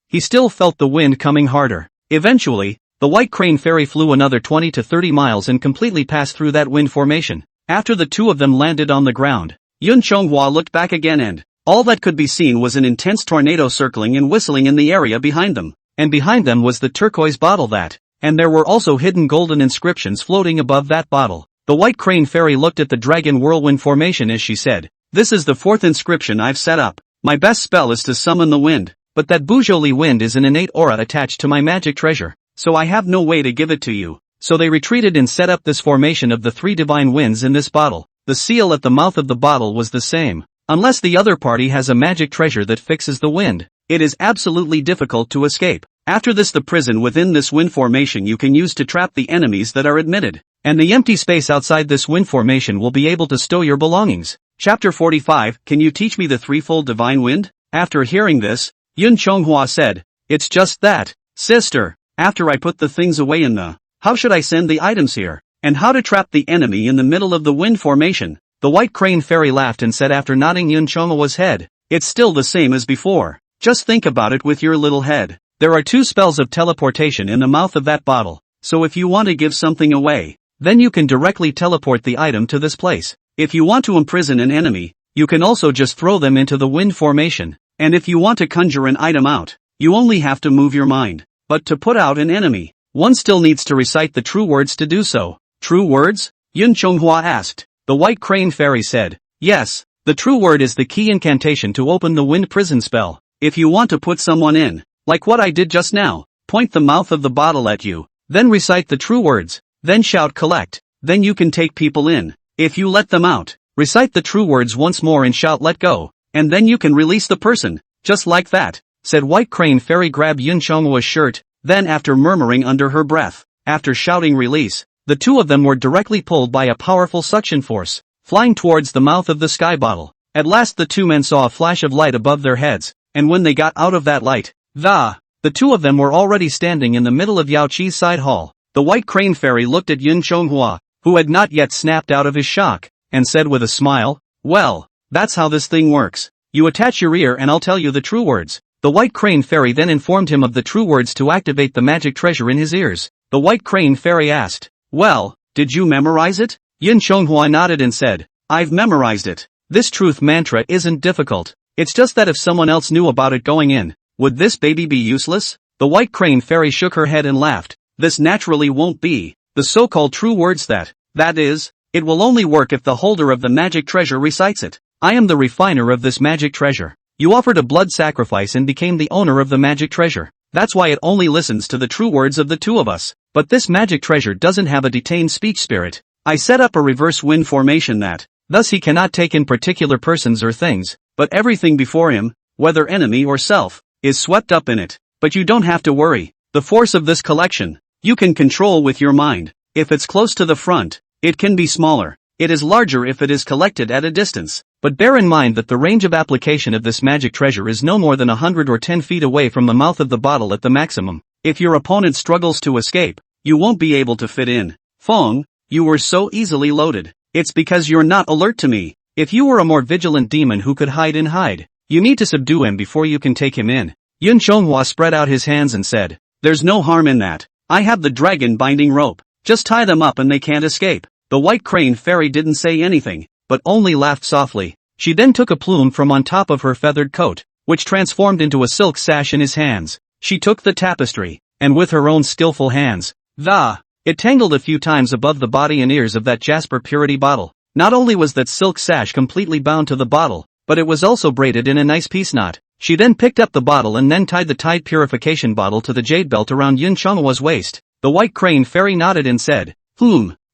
he still felt the wind coming harder. Eventually, the White Crane Fairy flew another 20 to 30 miles and completely passed through that wind formation. After the two of them landed on the ground, Yun Chonghua looked back again and all that could be seen was an intense tornado circling and whistling in the area behind them. And behind them was the turquoise bottle and there were also hidden golden inscriptions floating above that bottle. The White Crane Fairy looked at the dragon whirlwind formation as she said, "This is the 4th inscription I've set up. My best spell is to summon the wind, but that Bujoli wind is an innate aura attached to my magic treasure, so I have no way to give it to you." So they retreated and set up this formation of the 3 divine winds in this bottle. The seal at the mouth of the bottle was the same. Unless the other party has a magic treasure that fixes the wind, it is absolutely difficult to escape. After this, the prison within this wind formation you can use to trap the enemies that are admitted, and the empty space outside this wind formation will be able to stow your belongings. Chapter 45, Can you teach me the threefold divine wind? After hearing this, Yun Chonghua said, "It's just that, sister. After I put the things away in how should I send the items here? And how to trap the enemy in the middle of the wind formation?" The White Crane Fairy laughed and said after nodding Yun Chonghua's head, "It's still the same as before. Just think about it with your little head. There are 2 spells of teleportation in the mouth of that bottle, so if you want to give something away, then you can directly teleport the item to this place. If you want to imprison an enemy, you can also just throw them into the wind formation. And if you want to conjure an item out, you only have to move your mind. But to put out an enemy, one still needs to recite the true words to do so. True words? Yun Chonghua asked. The White Crane Fairy said, yes, the true word is the key incantation to open the wind prison spell. If you want to put someone in, like what I did just now, point the mouth of the bottle at you, then recite the true words, then shout collect, then you can take people in. If you let them out, recite the true words once more and shout let go, and then you can release the person, just like that, said White Crane Fairy. Grabbed Yun Chonghua's shirt, then after murmuring under her breath, after shouting release, the two of them were directly pulled by a powerful suction force, flying towards the mouth of the sky bottle. At last the two men saw a flash of light above their heads, and when they got out of that light, the two of them were already standing in the middle of Yao Qi's side hall. The White Crane Fairy looked at Yun Chonghua, who had not yet snapped out of his shock, and said with a smile, well, that's how this thing works. You attach your ear and I'll tell you the true words. The White Crane Fairy then informed him of the true words to activate the magic treasure in his ears. The White Crane Fairy asked, well, did you memorize it? Yun Chonghua nodded and said, I've memorized it. This truth mantra isn't difficult. It's just that if someone else knew about it going in, would this baby be useless? The White Crane Fairy shook her head and laughed. This naturally won't be. The so-called true words that is, it will only work if the holder of the magic treasure recites it. I am the refiner of this magic treasure. You offered a blood sacrifice and became the owner of the magic treasure. That's why it only listens to the true words of the two of us. But this magic treasure doesn't have a detained speech spirit. I set up a reverse wind formation thus he cannot take in particular persons or things, but everything before him, whether enemy or self, is swept up in it. But you don't have to worry. The force of this collection, you can control with your mind. If it's close to the front, it can be smaller. It is larger if it is collected at a distance. But bear in mind that the range of application of this magic treasure is no more than 100 or 10 feet away from the mouth of the bottle at the maximum. If your opponent struggles to escape, you won't be able to fit in. Fong, you were so easily loaded. It's because you're not alert to me. If you were a more vigilant demon who could hide, you need to subdue him before you can take him in. Yun Chonghua spread out his hands and said, there's no harm in that. I have the dragon binding rope. Just tie them up and they can't escape. The White Crane Fairy didn't say anything, but only laughed softly. She then took a plume from on top of her feathered coat, which transformed into a silk sash in his hands. She took the tapestry, and with her own skillful hands, it tangled a few times above the body and ears of that jasper purity bottle. Not only was that silk sash completely bound to the bottle, but it was also braided in a nice peace knot. She then picked up the bottle and then tied the Tide Purification bottle to the jade belt around Yun Chonghua's waist. The White Crane Fairy nodded and said,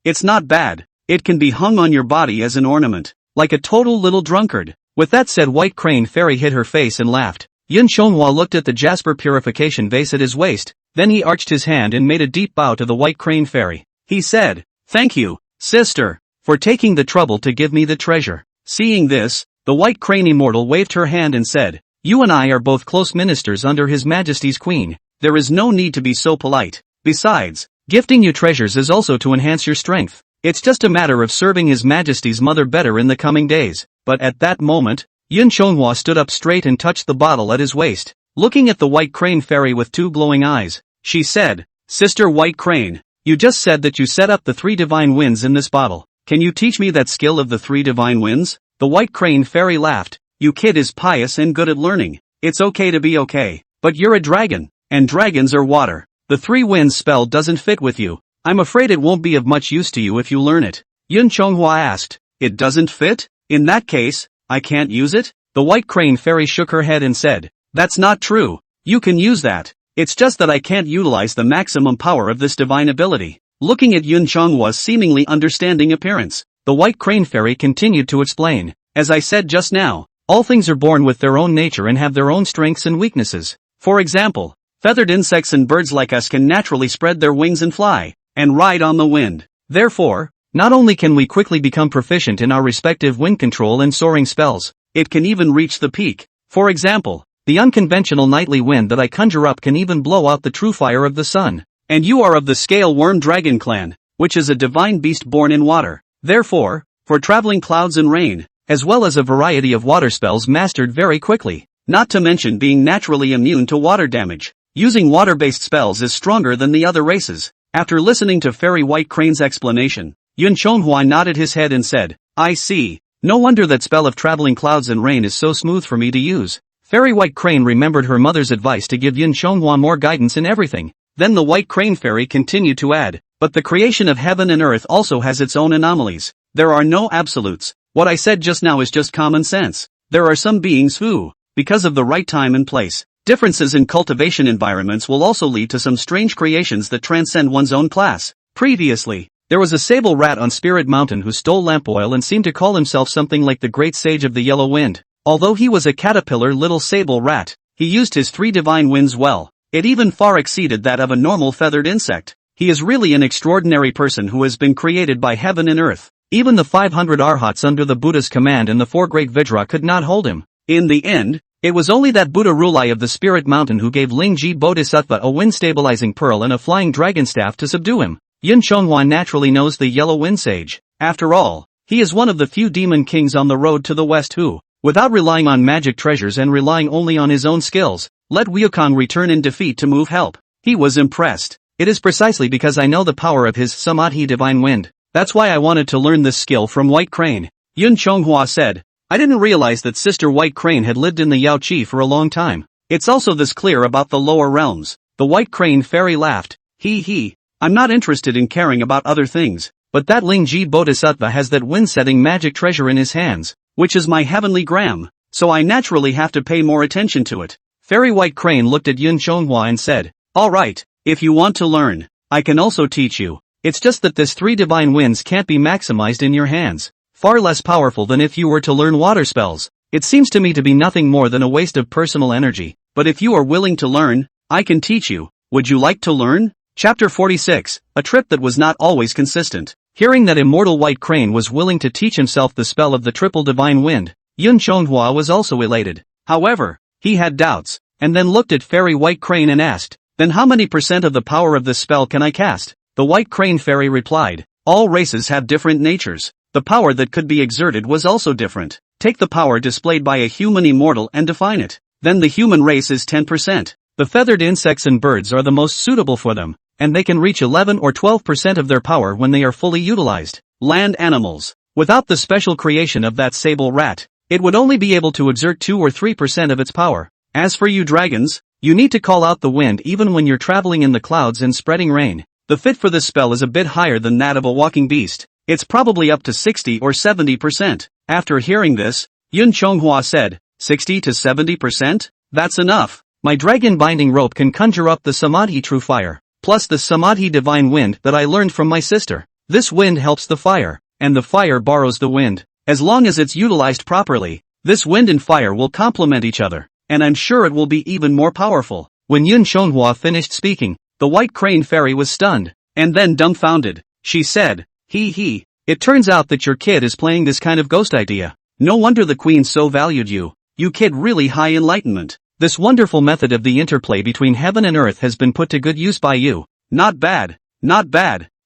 it's not bad. It can be hung on your body as an ornament, like a total little drunkard. With that said, White Crane Fairy hid her face and laughed. Yun Chonghua looked at the jasper purification vase at his waist, then he arched his hand and made a deep bow to the White Crane Fairy. He said, thank you, sister, for taking the trouble to give me the treasure. Seeing this, the White Crane Immortal waved her hand and said, you and I are both close ministers under His Majesty's Queen. There is no need to be so polite. Besides, gifting you treasures is also to enhance your strength. It's just a matter of serving His Majesty's mother better in the coming days. But at that moment, Yun Chonghua stood up straight and touched the bottle at his waist. Looking at the White Crane Fairy with two glowing eyes, she said, Sister White Crane, you just said that you set up the 3 divine winds in this bottle. Can you teach me that skill of the 3 divine winds? The White Crane Fairy laughed. You kid is pious and good at learning. It's okay to be okay. But you're a dragon, and dragons are water. The 3 winds spell doesn't fit with you. I'm afraid it won't be of much use to you if you learn it. Yun Chonghua asked, it doesn't fit? In that case, I can't use it? The White Crane Fairy shook her head and said, that's not true. You can use that. It's just that I can't utilize the maximum power of this divine ability. Looking at Yun Chonghua's seemingly understanding appearance, the White Crane Fairy continued to explain, as I said just now, all things are born with their own nature and have their own strengths and weaknesses. For example, feathered insects and birds like us can naturally spread their wings and fly, and ride on the wind. Therefore, not only can we quickly become proficient in our respective wind control and soaring spells, it can even reach the peak. For example, the unconventional nightly wind that I conjure up can even blow out the true fire of the sun. And you are of the scale worm dragon clan, which is a divine beast born in water. Therefore, for traveling clouds and rain, as well as a variety of water spells mastered very quickly, not to mention being naturally immune to water damage. Using water-based spells is stronger than the other races. After listening to Fairy White Crane's explanation, Yun Chonghua nodded his head and said, I see. No wonder that spell of traveling clouds and rain is so smooth for me to use. Fairy White Crane remembered her mother's advice to give Yun Chonghua more guidance in everything. Then the White Crane Fairy continued to add, but the creation of heaven and earth also has its own anomalies. There are no absolutes. What I said just now is just common sense. There are some beings who, because of the right time and place, differences in cultivation environments will also lead to some strange creations that transcend one's own class. Previously, there was a sable rat on Spirit Mountain who stole lamp oil and seemed to call himself something like the Great Sage of the Yellow Wind. Although he was a caterpillar little sable rat, he used his 3 divine winds well. It even far exceeded that of a normal feathered insect. He is really an extraordinary person who has been created by heaven and earth. Even the 500 arhats under the Buddha's command and the 4 great Vajra could not hold him. In the end, it was only that Buddha Rulai of the Spirit Mountain who gave Lingji Bodhisattva a wind-stabilizing pearl and a flying dragon staff to subdue him. Yun Chonghua naturally knows the Yellow Wind Sage. After all, he is one of the few demon kings on the road to the west who, without relying on magic treasures and relying only on his own skills, let Wukong return in defeat to move help. He was impressed. It is precisely because I know the power of his Samadhi divine wind. That's why I wanted to learn this skill from White Crane. Yun Chonghua said. I didn't realize that Sister White Crane had lived in the Yao Chi for a long time. It's also this clear about the lower realms. The White Crane Fairy laughed. He. I'm not interested in caring about other things, but that Lingji Bodhisattva has that wind-setting magic treasure in his hands, which is my heavenly gram, so I naturally have to pay more attention to it. Fairy White Crane looked at Yun Chonghua and said, alright, if you want to learn, I can also teach you. It's just that this 3 divine winds can't be maximized in your hands. Far less powerful than if you were to learn water spells. It seems to me to be nothing more than a waste of personal energy. But if you are willing to learn, I can teach you. Would you like to learn? Chapter 46, a trip that was not always consistent. Hearing that immortal White Crane was willing to teach himself the spell of the triple divine wind, Yun Chonghua was also elated. However, he had doubts, and then looked at Fairy White Crane and asked, then how many % of the power of this spell can I cast? The White Crane Fairy replied, all races have different natures. The power that could be exerted was also different. Take the power displayed by a human immortal and define it. Then the human race is 10%. The feathered insects and birds are the most suitable for them, and they can reach 11 or 12% of their power when they are fully utilized. Land animals. Without the special creation of that sable rat, it would only be able to exert 2 or 3% of its power. As for you dragons, you need to call out the wind even when you're traveling in the clouds and spreading rain. The fit for this spell is a bit higher than that of a walking beast. It's probably up to 60 or 70%. After hearing this, Yun Chonghua said, 60 to 70%? That's enough. My dragon binding rope can conjure up the Samadhi true fire, plus the Samadhi divine wind that I learned from my sister. This wind helps the fire, and the fire borrows the wind. As long as it's utilized properly, this wind and fire will complement each other, and I'm sure it will be even more powerful. When Yun Chonghua finished speaking, the White Crane Fairy was stunned, and then dumbfounded. She said, it turns out that your kid is playing this kind of ghost idea. No wonder the queen so valued you. You kid really high enlightenment. This wonderful method of the interplay between heaven and earth has been put to good use by you. Not bad.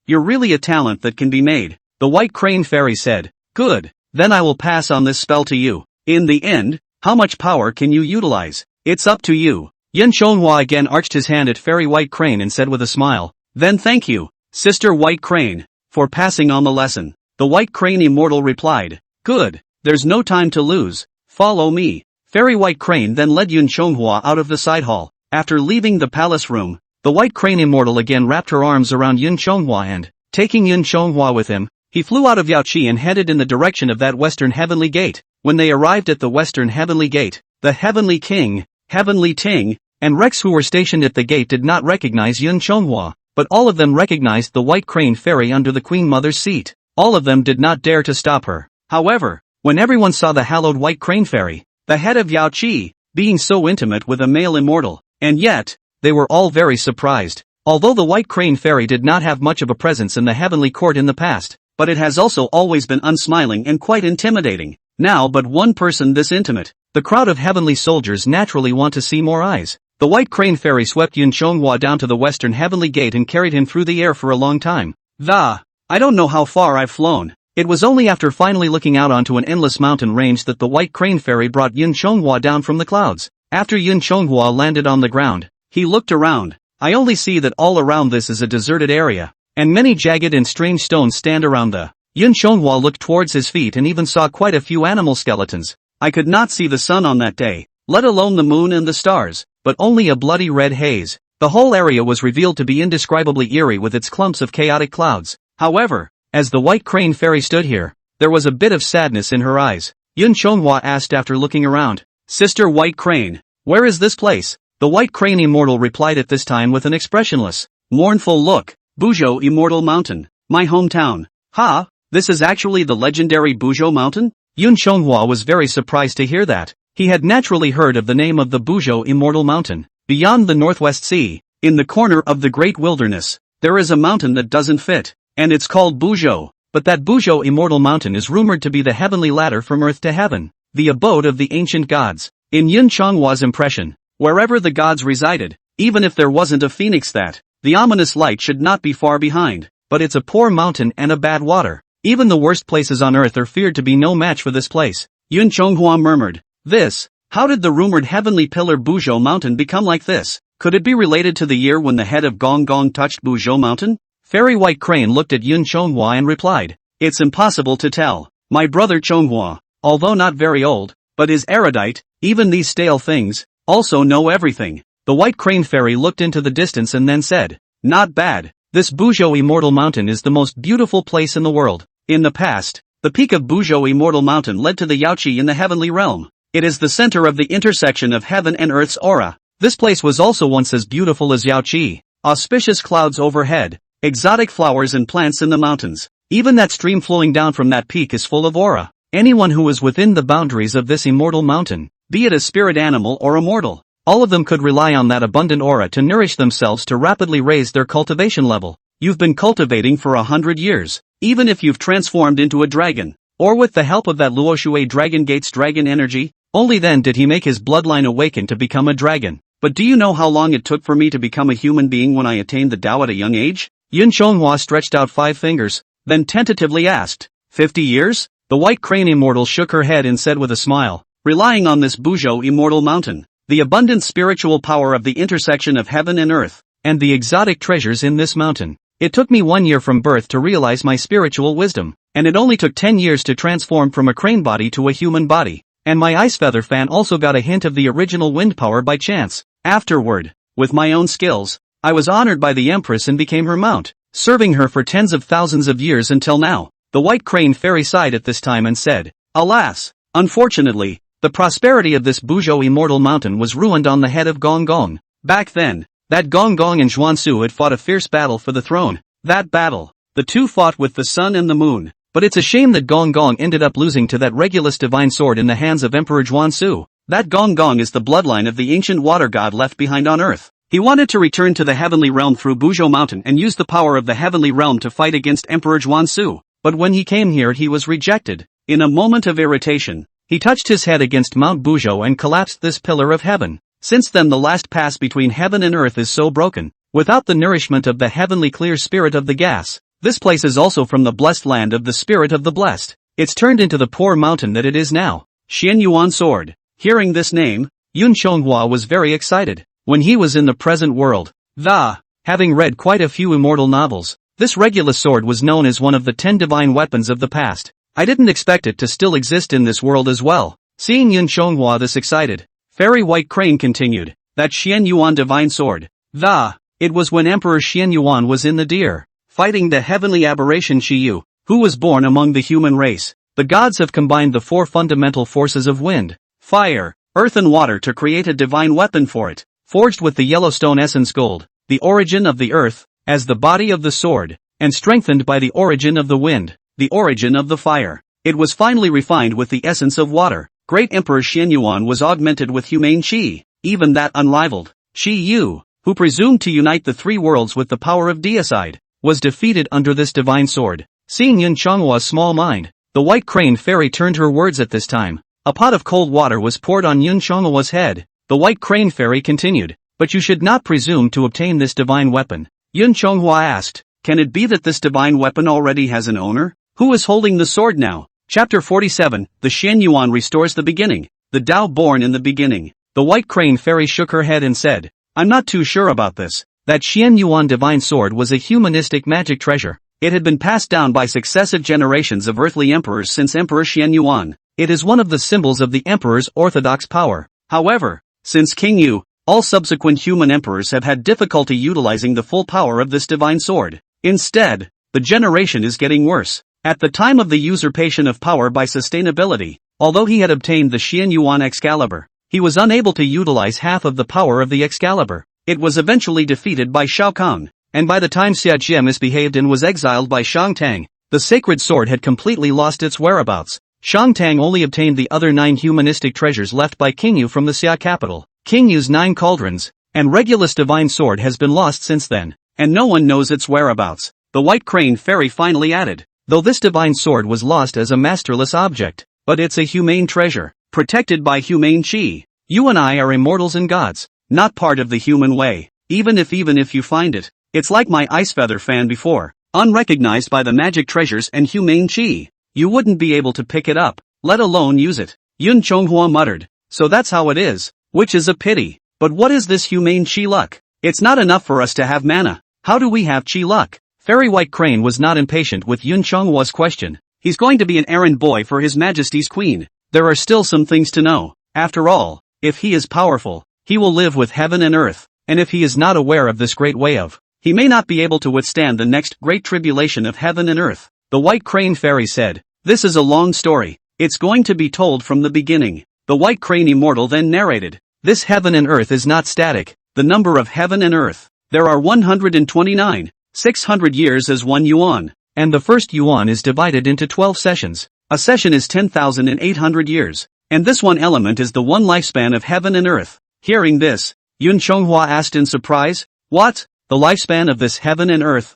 You're really a talent that can be made. The White Crane Fairy said. Good. Then I will pass on this spell to you. In the end, how much power can you utilize? It's up to you. Yun Chonghua again arched his hand at Fairy White Crane and said with a smile. Then thank you, Sister White Crane, for passing on the lesson. The White Crane Immortal replied. Good. There's no time to lose. Follow me. Fairy White Crane then led Yun Chonghua out of the side hall. After leaving the palace room, the White Crane Immortal again wrapped her arms around Yun Chonghua and, taking Yun Chonghua with him, he flew out of Yao Chi and headed in the direction of that western heavenly gate. When they arrived at the western heavenly gate, the heavenly king, Heavenly Ting, and Rex who were stationed at the gate did not recognize Yun Chonghua, but all of them recognized the White Crane Fairy under the Queen Mother's seat. All of them did not dare to stop her. However, when everyone saw the hallowed White Crane Fairy, the head of Yao Chi, being so intimate with a male immortal, and yet, they were all very surprised. Although the White Crane Fairy did not have much of a presence in the heavenly court in the past, but it has also always been unsmiling and quite intimidating. Now but one person this intimate, the crowd of heavenly soldiers naturally want to see more eyes. The White Crane Fairy swept Yun Chonghua down to the western heavenly gate and carried him through the air for a long time. I don't know how far I've flown. It was only after finally looking out onto an endless mountain range that the White Crane Fairy brought Yun Chonghua down from the clouds. After Yun Chonghua landed on the ground, he looked around. I only see that all around this is a deserted area, and many jagged and strange stones stand around the Yun Xionghua looked towards his feet and even saw quite a few animal skeletons. I could not see the sun on that day, let alone the moon and the stars, but only a bloody red haze. The whole area was revealed to be indescribably eerie with its clumps of chaotic clouds. However, as the White Crane Fairy stood here, there was a bit of sadness in her eyes. Yun Xionghua asked after looking around, "Sister White Crane, where is this place?" The White Crane Immortal replied at this time with an expressionless, mournful look, "Buzhou Immortal Mountain, my hometown." "Ha, this is actually the legendary Buzhou Mountain?" Yun Xionghua was very surprised to hear that. He had naturally heard of the name of the Buzhou Immortal Mountain. Beyond the Northwest Sea, in the corner of the Great Wilderness, there is a mountain that doesn't fit, and it's called Buzhou. But that Buzhou Immortal Mountain is rumored to be the heavenly ladder from earth to heaven, the abode of the ancient gods. In Yun Xionghua's impression, wherever the gods resided, even if there wasn't a phoenix the ominous light should not be far behind. But it's a poor mountain and a bad water. Even the worst places on earth are feared to be no match for this place. Yun Xionghua murmured, how did the rumored heavenly pillar Buzhou Mountain become like this? Could it be related to the year when the head of Gong Gong touched Buzhou Mountain? Fairy White Crane looked at Yun Xionghua and replied, "It's impossible to tell. My brother Xionghua, although not very old, but is erudite, even these stale things, also know everything." The White Crane Fairy looked into the distance and then said, "Not bad. This Buzhou Immortal Mountain is the most beautiful place in the world. In the past, the peak of Buzhou Immortal Mountain led to the Yaoqi in the heavenly realm. It is the center of the intersection of heaven and earth's aura. This place was also once as beautiful as Yaoqi. Auspicious clouds overhead, exotic flowers and plants in the mountains. Even that stream flowing down from that peak is full of aura. Anyone who is within the boundaries of this immortal mountain, be it a spirit animal or a mortal, all of them could rely on that abundant aura to nourish themselves to rapidly raise their cultivation level. You've been cultivating for 100 years, even if you've transformed into a dragon, or with the help of that Luoshui Dragon Gate's dragon energy, only then did he make his bloodline awaken to become a dragon. But do you know how long it took for me to become a human being when I attained the Tao at a young age?" Yun Xionghua stretched out 5 fingers, then tentatively asked, 50 years? The White Crane Immortal shook her head and said with a smile, "Relying on this Buzhou Immortal Mountain, the abundant spiritual power of the intersection of heaven and earth, and the exotic treasures in this mountain. It took me 1 year from birth to realize my spiritual wisdom, and it only took 10 years to transform from a crane body to a human body. And my ice feather fan also got a hint of the original wind power by chance. Afterward, with my own skills, I was honored by the Empress and became her mount, serving her for tens of thousands of years until now." The White Crane Fairy sighed at this time and said, "Alas, unfortunately, the prosperity of this Buzhou Immortal Mountain was ruined on the head of Gong Gong. Back then, that Gong Gong and Zhuansu had fought a fierce battle for the throne. That battle, the two fought with the sun and the moon. But it's a shame that Gong Gong ended up losing to that Regulus divine sword in the hands of Emperor Zhuansu. That Gong Gong is the bloodline of the ancient water god left behind on earth. He wanted to return to the heavenly realm through Buzhou Mountain and use the power of the heavenly realm to fight against Emperor Zhuansu. But when he came here he was rejected. In a moment of irritation, he touched his head against Mount Buzhou and collapsed this pillar of heaven. Since then the last pass between heaven and earth is so broken. Without the nourishment of the heavenly clear spirit of the gas, this place is also from the blessed land of the spirit of the blessed. It's turned into the poor mountain that it is now." Xian Yuan Sword. Hearing this name, Yun Xionghua was very excited. When he was in the present world, having read quite a few immortal novels, this Regulus sword was known as one of the 10 divine weapons of the past. I didn't expect it to still exist in this world as well. Seeing Yun Xionghua this excited, Fairy White Crane continued, "That Xian Yuan divine sword. It was when Emperor Xian Yuan was in the deer, fighting the heavenly aberration Shiyu, who was born among the human race. The gods have combined the 4 fundamental forces of wind, fire, earth and water to create a divine weapon for it, forged with the Yellowstone essence gold, the origin of the earth, as the body of the sword, and strengthened by the origin of the wind, the origin of the fire. It was finally refined with the essence of water. Great Emperor Xianyuan was augmented with humane Qi, even that unrivaled Qi Yu, who presumed to unite the 3 worlds with the power of deicide, was defeated under this divine sword." Seeing Yun Xionghua's small mind, the White Crane Fairy turned her words at this time. A pot of cold water was poured on Yun Xionghua's head. The White Crane Fairy continued, "But you should not presume to obtain this divine weapon." Yun Xionghua asked, "Can it be that this divine weapon already has an owner? Who is holding the sword now?" Chapter 47, The Xian Yuan Restores the Beginning. The Tao born in the beginning. The White Crane Fairy shook her head and said, "I'm not too sure about this. That Xian Yuan divine sword was a humanistic magic treasure. It had been passed down by successive generations of earthly emperors since Emperor Xian Yuan. It is one of the symbols of the emperor's orthodox power. However, since King Yu, all subsequent human emperors have had difficulty utilizing the full power of this divine sword. Instead, the generation is getting worse. At the time of the usurpation of power by sustainability, although he had obtained the Xian Yuan Excalibur, he was unable to utilize half of the power of the Excalibur. It was eventually defeated by Shao Kahn, and by the time Xia Jie misbehaved and was exiled by Shang Tang, the sacred sword had completely lost its whereabouts. Shang Tang only obtained the other 9 humanistic treasures left by King Yu from the Xia capital, King Yu's 9 cauldrons, and Regulus' divine sword has been lost since then, and no one knows its whereabouts. The White Crane Fairy finally added, though this divine sword was lost as a masterless object, but it's a humane treasure, protected by humane chi. You and I are immortals and gods, not part of the human way. Even if you find it, it's like my ice feather fan before, unrecognized by the magic treasures and humane chi. You wouldn't be able to pick it up, let alone use it. Yun Chonghua muttered, so that's how it is, which is a pity. But what is this humane chi luck? It's not enough for us to have mana. How do we have chi luck? Fairy White Crane was not impatient with Yun Chonghua's question. He's going to be an errand boy for His Majesty's Queen. There are still some things to know. After all, if he is powerful, he will live with heaven and earth, and if he is not aware of this great way of, he may not be able to withstand the next great tribulation of heaven and earth. The White Crane Fairy said, this is a long story. It's going to be told from the beginning. The White Crane Immortal then narrated, this heaven and earth is not static. The number of heaven and earth. There are 129. 600 years as 1 yuan, and the first yuan is divided into 12 sessions. A session is 10,800 years, and this one element is the one lifespan of heaven and earth. Hearing this, Yun Chonghua asked in surprise, what? The lifespan of this heaven and earth?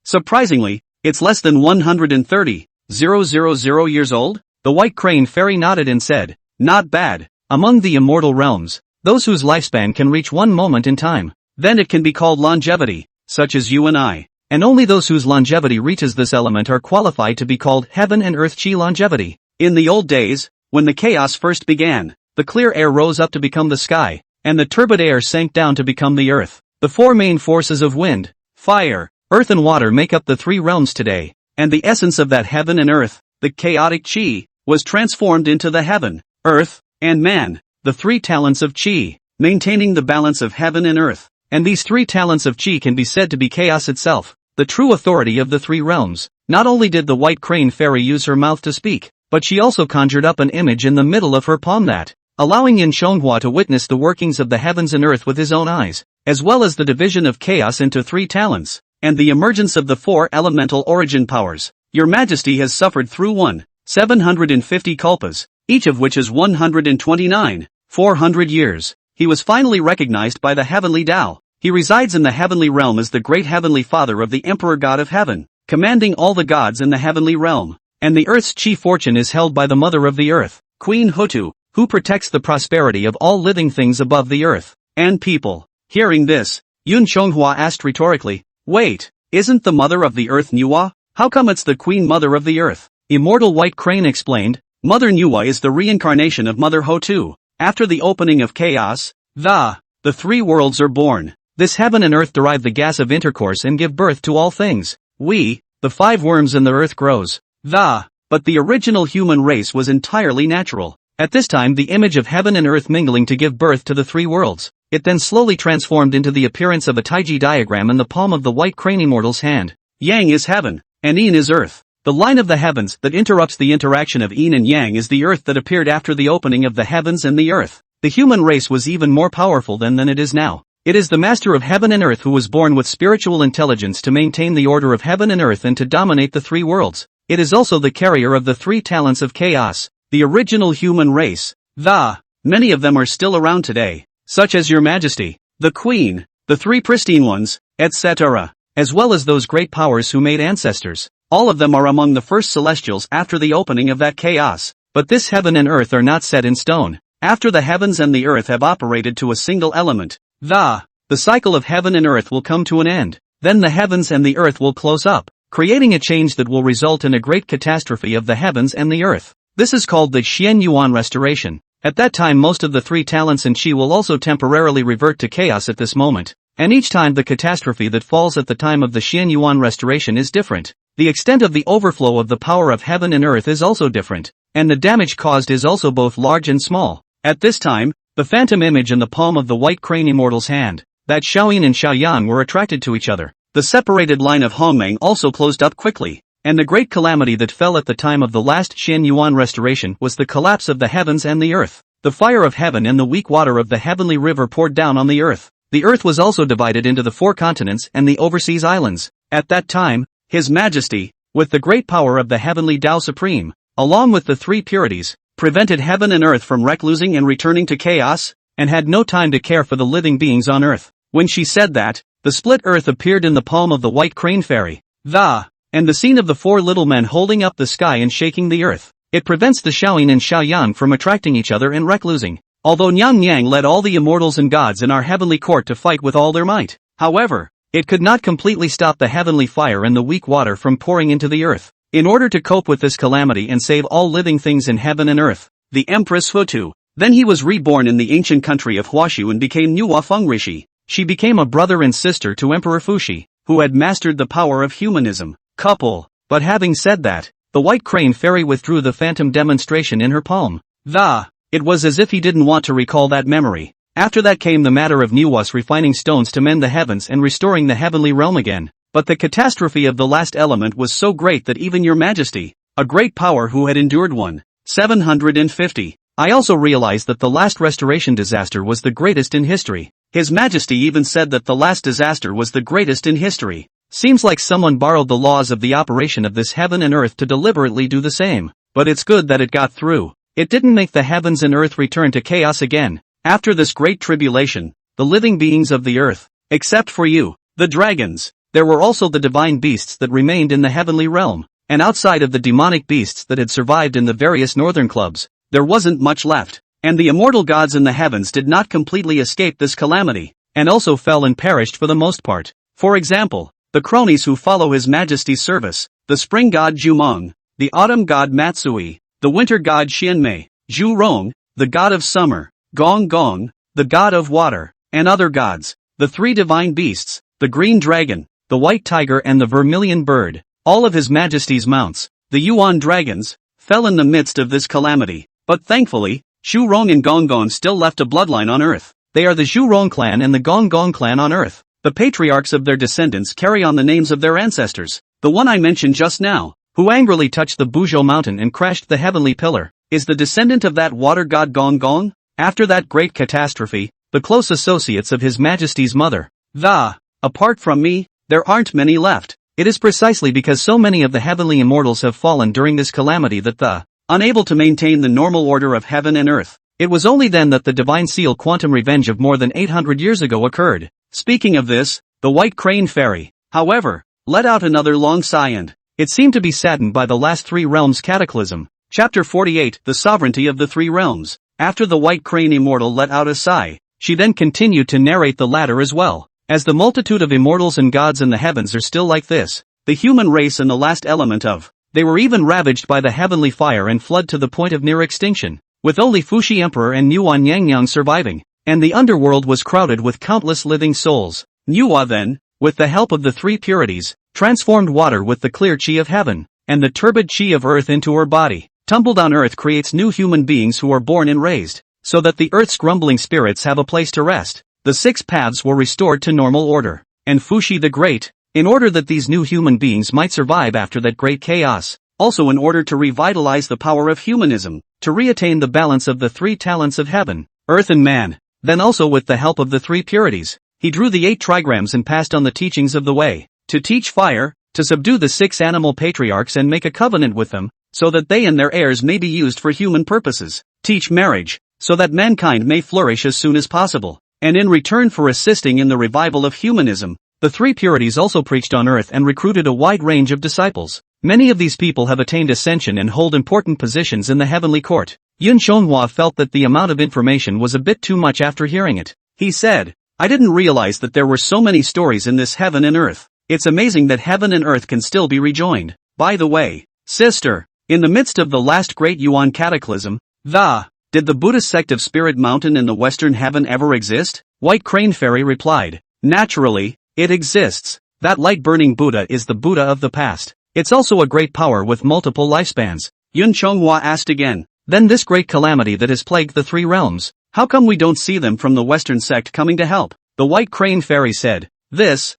Surprisingly, it's less than 130,000 years old? The White Crane Fairy nodded and said, not bad. Among the immortal realms, those whose lifespan can reach one moment in time, then it can be called longevity, such as you and I. And only those whose longevity reaches this element are qualified to be called heaven and earth chi longevity. In the old days, when the chaos first began, the clear air rose up to become the sky, and the turbid air sank down to become the earth. The 4 main forces of wind, fire, earth and water make up the 3 realms today, and the essence of that heaven and earth, the chaotic chi, was transformed into the heaven, earth, and man, the 3 talents of chi, maintaining the balance of heaven and earth. And these 3 talents of chi can be said to be chaos itself, the true authority of the 3 realms. Not only did the White Crane Fairy use her mouth to speak, but she also conjured up an image in the middle of her palm that, allowing Yin Chonghua to witness the workings of the heavens and earth with his own eyes, as well as the division of chaos into 3 talents, and the emergence of the 4 elemental origin powers. Your Majesty has suffered through 750 kalpas, each of which is 129,400 years. He was finally recognized by the heavenly Tao. He resides in the heavenly realm as the great heavenly father of the Emperor God of Heaven, commanding all the gods in the heavenly realm. And the earth's chi fortune is held by the mother of the earth, Queen Hutu, who protects the prosperity of all living things above the earth, and people. Hearing this, Yun Chonghua asked rhetorically, wait, isn't the mother of the earth Nuwa? How come it's the queen mother of the earth? Immortal White Crane explained, Mother Nuwa is the reincarnation of Mother Hutu. After the opening of chaos, the 3 worlds are born. This heaven and earth derive the gas of intercourse and give birth to all things. We, the 5 worms in the earth grows. But the original human race was entirely natural. At this time the image of heaven and earth mingling to give birth to the 3 worlds. It then slowly transformed into the appearance of a Taiji diagram in the palm of the White Crane Immortal's hand. Yang is heaven, and Yin is earth. The line of the heavens that interrupts the interaction of Yin and Yang is the earth that appeared after the opening of the heavens and the earth. The human race was even more powerful than it is now. It is the master of heaven and earth who was born with spiritual intelligence to maintain the order of heaven and earth and to dominate the 3 worlds. It is also the carrier of the 3 talents of chaos, the original human race. Many of them are still around today, such as Your Majesty, the Queen, the 3 pristine ones, etc., as well as those great powers who made ancestors. All of them are among the first celestials after the opening of that chaos. But this heaven and earth are not set in stone. After the heavens and the earth have operated to a single element, the cycle of heaven and earth will come to an end. Then the heavens and the earth will close up, creating a change that will result in a great catastrophe of the heavens and the earth. This is called the Xian Yuan restoration. At that time most of the 3 talents and chi will also temporarily revert to chaos at this moment. and each time the catastrophe that falls at the time of the Xian Yuan restoration is different. The extent of the overflow of the power of heaven and earth is also different, and the damage caused is also both large and small. At this time, the phantom image in the palm of the white crane immortal's hand, that Xiaoyin and Xiaoyan were attracted to each other. The separated line of Hongmeng also closed up quickly, and the great calamity that fell at the time of the last Xian Yuan restoration was the collapse of the heavens and the earth. The fire of heaven and the weak water of the heavenly river poured down on the earth. The earth was also divided into the 4 continents and the overseas islands. At that time, His Majesty, with the great power of the heavenly Tao Supreme, along with the 3 purities, prevented heaven and earth from reclusing and returning to chaos, and had no time to care for the living beings on earth. When she said that, the split earth appeared in the palm of the white crane fairy, and the scene of the 4 little men holding up the sky and shaking the earth. It prevents the Xiaoyin and Xiaoyan from attracting each other and reclusing. Although Niang Yang led all the immortals and gods in our heavenly court to fight with all their might, however, it could not completely stop the heavenly fire and the weak water from pouring into the earth. In order to cope with this calamity and save all living things in heaven and earth, the Empress Hutu, then he was reborn in the ancient country of Huashu and became Nuwa Feng Rishi. She became a brother and sister to Emperor Fuxi, who had mastered the power of humanism. Couple. But having said that, the white crane fairy withdrew the phantom demonstration in her palm. It was as if he didn't want to recall that memory. After that came the matter of Nuwas refining stones to mend the heavens and restoring the heavenly realm again. But the catastrophe of the last element was so great that even your majesty, a great power who had endured 750. I also realized that the last restoration disaster was the greatest in history. His Majesty even said that the last disaster was the greatest in history. Seems like someone borrowed the laws of the operation of this heaven and earth to deliberately do the same. But it's good that it got through. It didn't make the heavens and earth return to chaos again. After this great tribulation, the living beings of the earth, except for you, the dragons, there were also the divine beasts that remained in the heavenly realm, and outside of the demonic beasts that had survived in the various northern clubs, there wasn't much left, and the immortal gods in the heavens did not completely escape this calamity, and also fell and perished for the most part. For example, the cronies who follow His Majesty's service, the spring god Jumong, the autumn god Matsui, the winter god Xianmei, Zhu Rong, the god of summer, Gong Gong, the god of water, and other gods, the 3 divine beasts, the green dragon, the white tiger and the vermilion bird, all of His Majesty's mounts, the Yuan dragons, fell in the midst of this calamity. But thankfully, Zhu Rong and Gong Gong still left a bloodline on earth. They are the Zhu Rong clan and the Gong Gong clan on earth. The patriarchs of their descendants carry on the names of their ancestors. The one I mentioned just now, who angrily touched the Buzhou mountain and crashed the heavenly pillar, is the descendant of that water god Gong Gong. After that great catastrophe, the close associates of His Majesty's mother, apart from me, there aren't many left. It is precisely because so many of the heavenly immortals have fallen during this calamity that unable to maintain the normal order of heaven and earth, it was only then that the divine seal quantum revenge of more than 800 years ago occurred. Speaking of this, the white crane fairy, however, let out another long sigh and it seemed to be saddened by the last 3 realms cataclysm. Chapter 48, The Sovereignty of the 3 Realms. After the white crane immortal let out a sigh, she then continued to narrate the latter as well. As the multitude of immortals and gods in the heavens are still like this, the human race and the last element of, they were even ravaged by the heavenly fire and flood to the point of near extinction, with only Fuxi Emperor and Nuwa Yangyang surviving, and the underworld was crowded with countless living souls. Nuwa then, with the help of the 3 purities, transformed water with the clear chi of heaven, and the turbid chi of earth into her body. Tumbled on earth creates new human beings who are born and raised, so that the earth's grumbling spirits have a place to rest. The 6 paths were restored to normal order, and Fuxi the Great, in order that these new human beings might survive after that great chaos, also in order to revitalize the power of humanism, to reattain the balance of the 3 talents of heaven, earth and man, then also with the help of the 3 purities, he drew the 8 trigrams and passed on the teachings of the way, to teach fire, to subdue the 6 animal patriarchs and make a covenant with them, so that they and their heirs may be used for human purposes, teach marriage, so that mankind may flourish as soon as possible, and in return for assisting in the revival of humanism, the 3 purities also preached on earth and recruited a wide range of disciples. Many of these people have attained ascension and hold important positions in the heavenly court. Yun Shonghua felt that the amount of information was a bit too much after hearing it. He said, I didn't realize that there were so many stories in this heaven and earth. It's amazing that heaven and earth can still be rejoined. By the way, sister, in the midst of the last great Yuan cataclysm, did the Buddhist sect of Spirit Mountain in the western heaven ever exist? White Crane Fairy replied, Naturally, it exists. That light-burning Buddha is the Buddha of the past. It's also a great power with multiple lifespans. Yun Chonghua asked again. Then this great calamity that has plagued the three realms, how come we don't see them from the Western sect coming to help? The White Crane Fairy said. This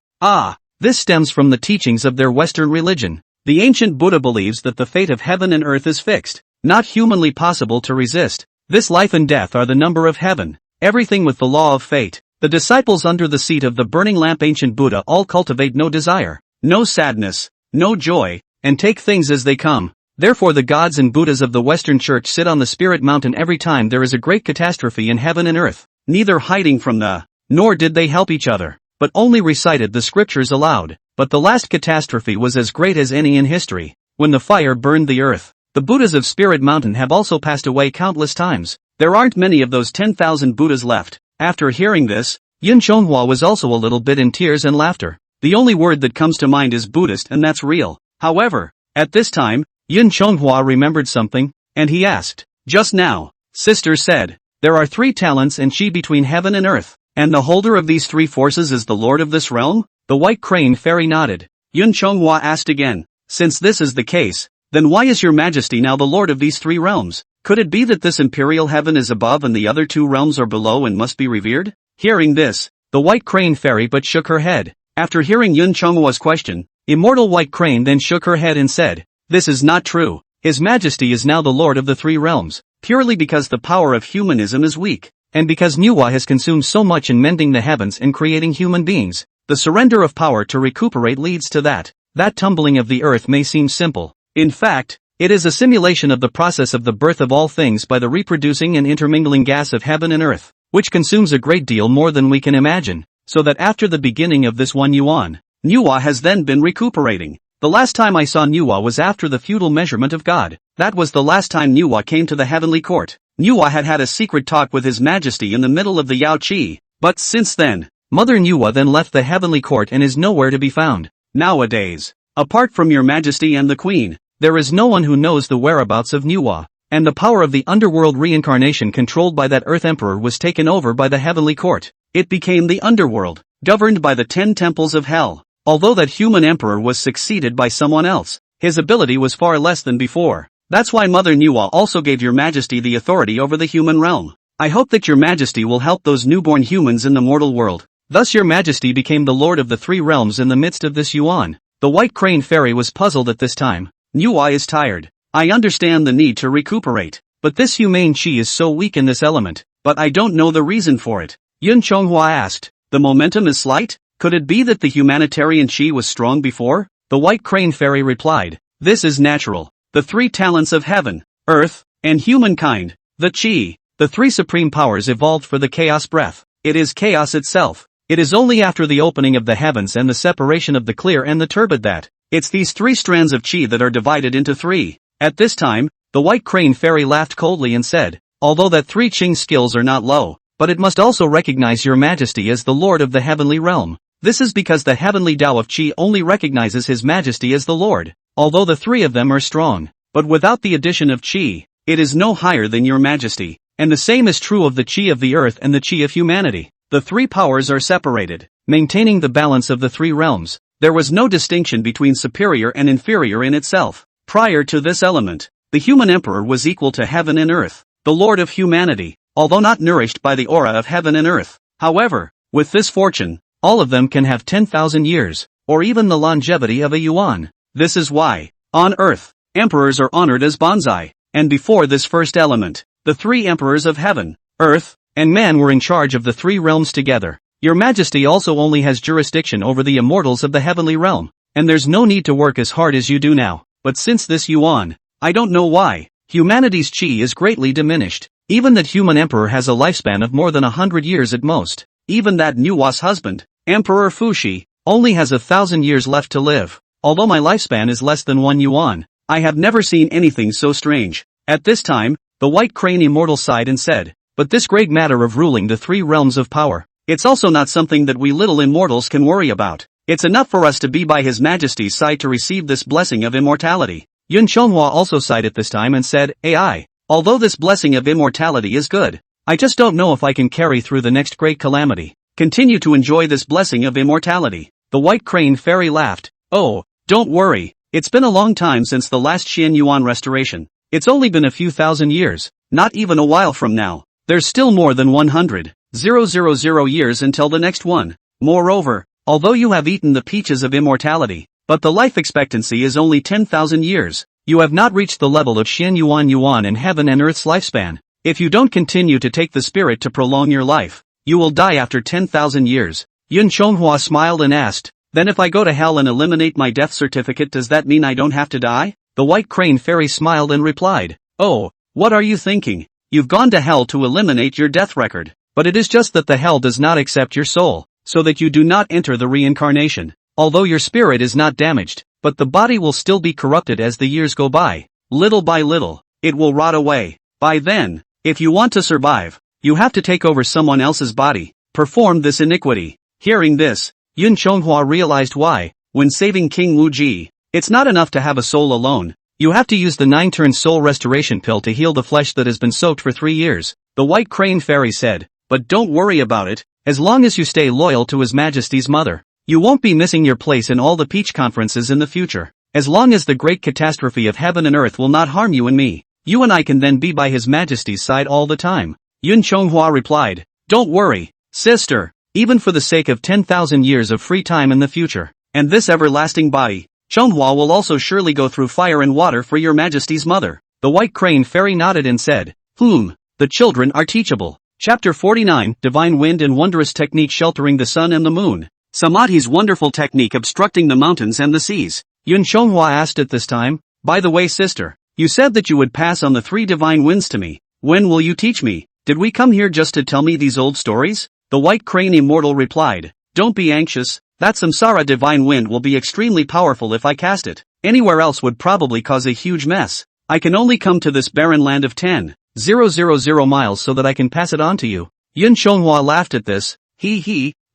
stems from the teachings of their Western religion. The ancient Buddha believes that the fate of heaven and earth is fixed, not humanly possible to resist. This life and death are the number of heaven, everything with the law of fate. The disciples under the seat of the burning lamp ancient Buddha all cultivate no desire, no sadness, no joy, and take things as they come. Therefore the gods and Buddhas of the Western Church sit on the spirit mountain every time there is a great catastrophe in heaven and earth, neither hiding from nor did they help each other, but only recited the scriptures aloud. But the last catastrophe was as great as any in history, when the fire burned the earth. The Buddhas of Spirit Mountain have also passed away countless times. There aren't many of those 10,000 Buddhas left. After hearing this, Yun Chonghua was also a little bit in tears and laughter. The only word that comes to mind is Buddhist, and that's real. However, at this time, Yun Chonghua remembered something, and he asked, just now, Sister said, there are 3 talents and chi between heaven and earth, and the holder of these 3 forces is the lord of this realm? The White Crane Fairy nodded. Yun Chonghua asked again, since this is the case, then why is your majesty now the lord of these 3 realms? Could it be that this imperial heaven is above and the other 2 realms are below and must be revered? Hearing this, the White Crane Fairy but shook her head. After hearing Yun Chonghua's question, Immortal White Crane then shook her head and said, this is not true. His Majesty is now the lord of the 3 realms, purely because the power of humanism is weak, and because manhwa has consumed so much in mending the heavens and creating human beings. The surrender of power to recuperate leads to that. That tumbling of the earth may seem simple. In fact, it is a simulation of the process of the birth of all things by the reproducing and intermingling gas of heaven and earth, which consumes a great deal more than we can imagine, so that after the beginning of this 1 yuan, manhwa has then been recuperating. The last time I saw manhwa was after the feudal measurement of God. That was the last time manhwa came to the heavenly court. Manhwa had had a secret talk with His Majesty in the middle of the Yao Qi, but since then, Mother Manhwa then left the heavenly court and is nowhere to be found. Nowadays, apart from your Majesty and the Queen, there is no one who knows the whereabouts of manhwa, and the power of the underworld reincarnation controlled by that Earth Emperor was taken over by the heavenly court. It became the underworld, governed by the 10 temples of hell. Although that human emperor was succeeded by someone else, his ability was far less than before. That's why Mother Manhwa also gave your Majesty the authority over the human realm. I hope that your Majesty will help those newborn humans in the mortal world. Thus your Majesty became the lord of the 3 realms in the midst of this yuan. The White Crane Fairy was puzzled at this time. Manhwa is tired. I understand the need to recuperate, but this humane chi is so weak in this element, but I don't know the reason for it. Yun Chonghua asked, the momentum is slight? Could it be that the humanitarian chi was strong before? The White Crane Fairy replied, this is natural. The 3 talents of heaven, earth, and humankind, the chi, the 3 supreme powers evolved for the chaos breath. It is chaos itself. It is only after the opening of the heavens and the separation of the clear and the turbid that it's these 3 strands of chi that are divided into 3. At this time, the White Crane Fairy laughed coldly and said, although that 3 Qing skills are not low, but it must also recognize your Majesty as the lord of the heavenly realm. This is because the heavenly Tao of Qi only recognizes His Majesty as the Lord, although the 3 of them are strong. But without the addition of Qi, it is no higher than your Majesty, and the same is true of the Qi of the earth and the Qi of humanity. The 3 powers are separated, maintaining the balance of the 3 realms. There was no distinction between superior and inferior in itself. Prior to this element, the human emperor was equal to heaven and earth, the Lord of humanity, although not nourished by the aura of heaven and earth. However, with this fortune, all of them can have 10,000 years, or even the longevity of a yuan. This is why, on earth, emperors are honored as bonsai, and before this first element, the 3 emperors of heaven, earth, and man were in charge of the 3 realms together. Your Majesty also only has jurisdiction over the immortals of the heavenly realm, and there's no need to work as hard as you do now. But since this yuan, I don't know why, humanity's chi is greatly diminished. Even that human emperor has a lifespan of more than 100 years at most. Even that Manhwa's husband, Emperor Fuxi, only has 1,000 years left to live. Although my lifespan is less than 1 yuan, I have never seen anything so strange. At this time, the White Crane Immortal sighed and said, but this great matter of ruling the 3 realms of power, it's also not something that we little immortals can worry about. It's enough for us to be by His Majesty's side to receive this blessing of immortality. Yun Chonghua also sighed at this time and said, AI, although this blessing of immortality is good, I just don't know if I can carry through the next great calamity. Continue to enjoy this blessing of immortality. The White Crane Fairy laughed. Oh, don't worry. It's been a long time since the last Xian Yuan restoration. It's only been a few thousand years. Not even a while from now. There's still more than 100,000 years until the next one. Moreover, although you have eaten the peaches of immortality, but the life expectancy is only 10,000 years, you have not reached the level of Xian Yuan in heaven and earth's lifespan. If you don't continue to take the spirit to prolong your life, you will die after 10,000 years. Yun Chonghua smiled and asked, then if I go to hell and eliminate my death certificate, does that mean I don't have to die? The White Crane Fairy smiled and replied, oh, what are you thinking? You've gone to hell to eliminate your death record, but it is just that the hell does not accept your soul, so that you do not enter the reincarnation. Although your spirit is not damaged, but the body will still be corrupted as the years go by. Little by little, it will rot away. By then, if you want to survive, you have to take over someone else's body. Perform this iniquity. Hearing this, Yun Chonghua realized why, when saving King Wu Ji, it's not enough to have a soul alone. You have to use the 9-turn soul restoration pill to heal the flesh that has been soaked for 3 years. The White Crane Fairy said, but don't worry about it, as long as you stay loyal to His Majesty's mother. You won't be missing your place in all the peach conferences in the future. As long as the great catastrophe of heaven and earth will not harm you and me, you and I can then be by His Majesty's side all the time. Yun Chonghua replied, don't worry, sister, even for the sake of 10,000 years of free time in the future, and this everlasting body, Chonghua will also surely go through fire and water for your Majesty's mother. The White Crane Fairy nodded and said, the children are teachable. Chapter 49, Divine Wind and Wondrous Technique Sheltering the Sun and the Moon. Samadhi's wonderful technique obstructing the mountains and the seas. Yun Chonghua asked at this time, by the way sister, you said that you would pass on the 3 divine winds to me. When will you teach me? Did we come here just to tell me these old stories? The White Crane Immortal replied, don't be anxious, that samsara divine wind will be extremely powerful if I cast it. Anywhere else would probably cause a huge mess. I can only come to this barren land of 10,000 miles so that I can pass it on to you. Yun Chonghua laughed at this.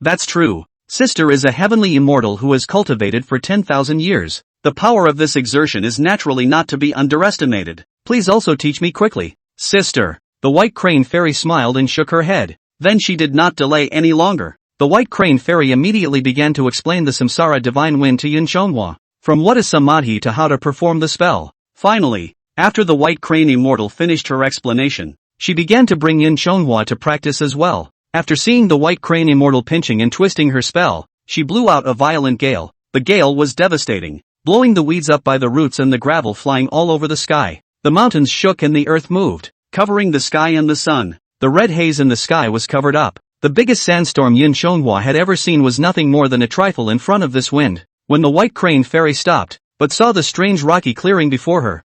That's true. Sister is a heavenly immortal who has cultivated for 10,000 years. The power of this exertion is naturally not to be underestimated. Please also teach me quickly. Sister. The White Crane Fairy smiled and shook her head. Then she did not delay any longer. The White Crane Fairy immediately began to explain the samsara divine wind to Yun Chonghua, from what is samadhi to how to perform the spell. Finally, after the White Crane Immortal finished her explanation, she began to bring Yun Chonghua to practice as well. After seeing the White Crane Immortal pinching and twisting her spell, she blew out a violent gale. The gale was devastating, blowing the weeds up by the roots and the gravel flying all over the sky. The mountains shook and the earth moved, covering the sky and the sun. The red haze in the sky was covered up. The biggest sandstorm Yun Chonghua had ever seen was nothing more than a trifle in front of this wind. When the White Crane Fairy stopped, but saw the strange rocky clearing before her,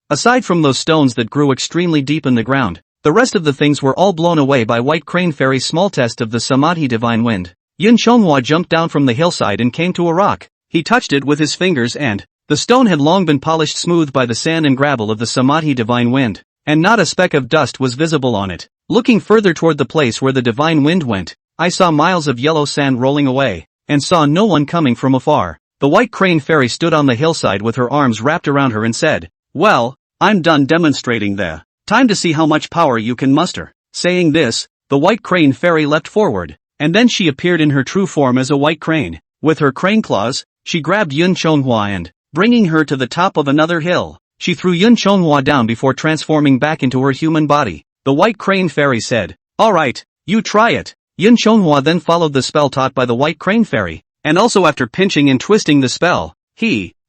aside from those stones that grew extremely deep in the ground, the rest of the things were all blown away by White Crane Fairy's small test of the Samadhi divine wind. Yun Chonghua jumped down from the hillside and came to a rock. He touched it with his fingers and the stone had long been polished smooth by the sand and gravel of the Samadhi divine wind, and not a speck of dust was visible on it. Looking further toward the place where the divine wind went, I saw miles of yellow sand rolling away, and saw no one coming from afar. The White Crane Fairy stood on the hillside with her arms wrapped around her and said, well, I'm done demonstrating there. Time to see how much power you can muster. Saying this, the White Crane Fairy leapt forward, and then she appeared in her true form as a white crane. With her crane claws, she grabbed Yun Chonghua and, bringing her to the top of another hill, she threw Yun Chonghua down before transforming back into her human body. The White Crane Fairy said, alright, you try it. Yun Chonghua then followed the spell taught by the White Crane Fairy, and also after pinching and twisting the spell,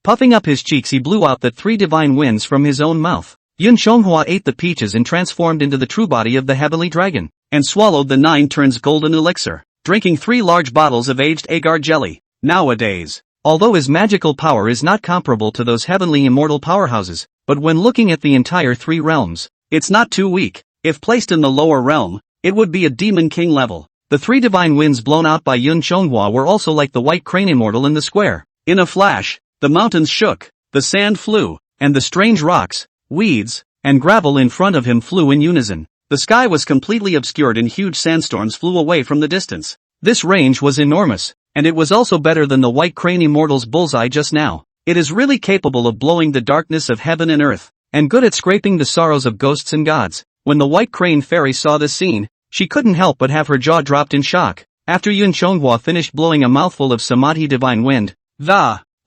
puffing up his cheeks, he blew out the 3 divine winds from his own mouth. Yun Chonghua ate the peaches and transformed into the true body of the heavenly dragon, and swallowed the 9 turns golden elixir, drinking 3 large bottles of aged agar jelly. Nowadays, although his magical power is not comparable to those heavenly immortal powerhouses, but when looking at the entire 3 realms, it's not too weak. If placed in the lower realm, it would be a demon king level. The 3 divine winds blown out by Yun Chonghua were also like the White Crane Immortal in the square. In a flash, the mountains shook, the sand flew, and the strange rocks, weeds, and gravel in front of him flew in unison. The sky was completely obscured and huge sandstorms flew away from the distance. This range was enormous, and it was also better than the White Crane Immortal's bullseye just now. It is really capable of blowing the darkness of heaven and earth, and good at scraping the sorrows of ghosts and gods. When the White Crane Fairy saw this scene, she couldn't help but have her jaw dropped in shock. After Yun Chonghua finished blowing a mouthful of samadhi divine wind,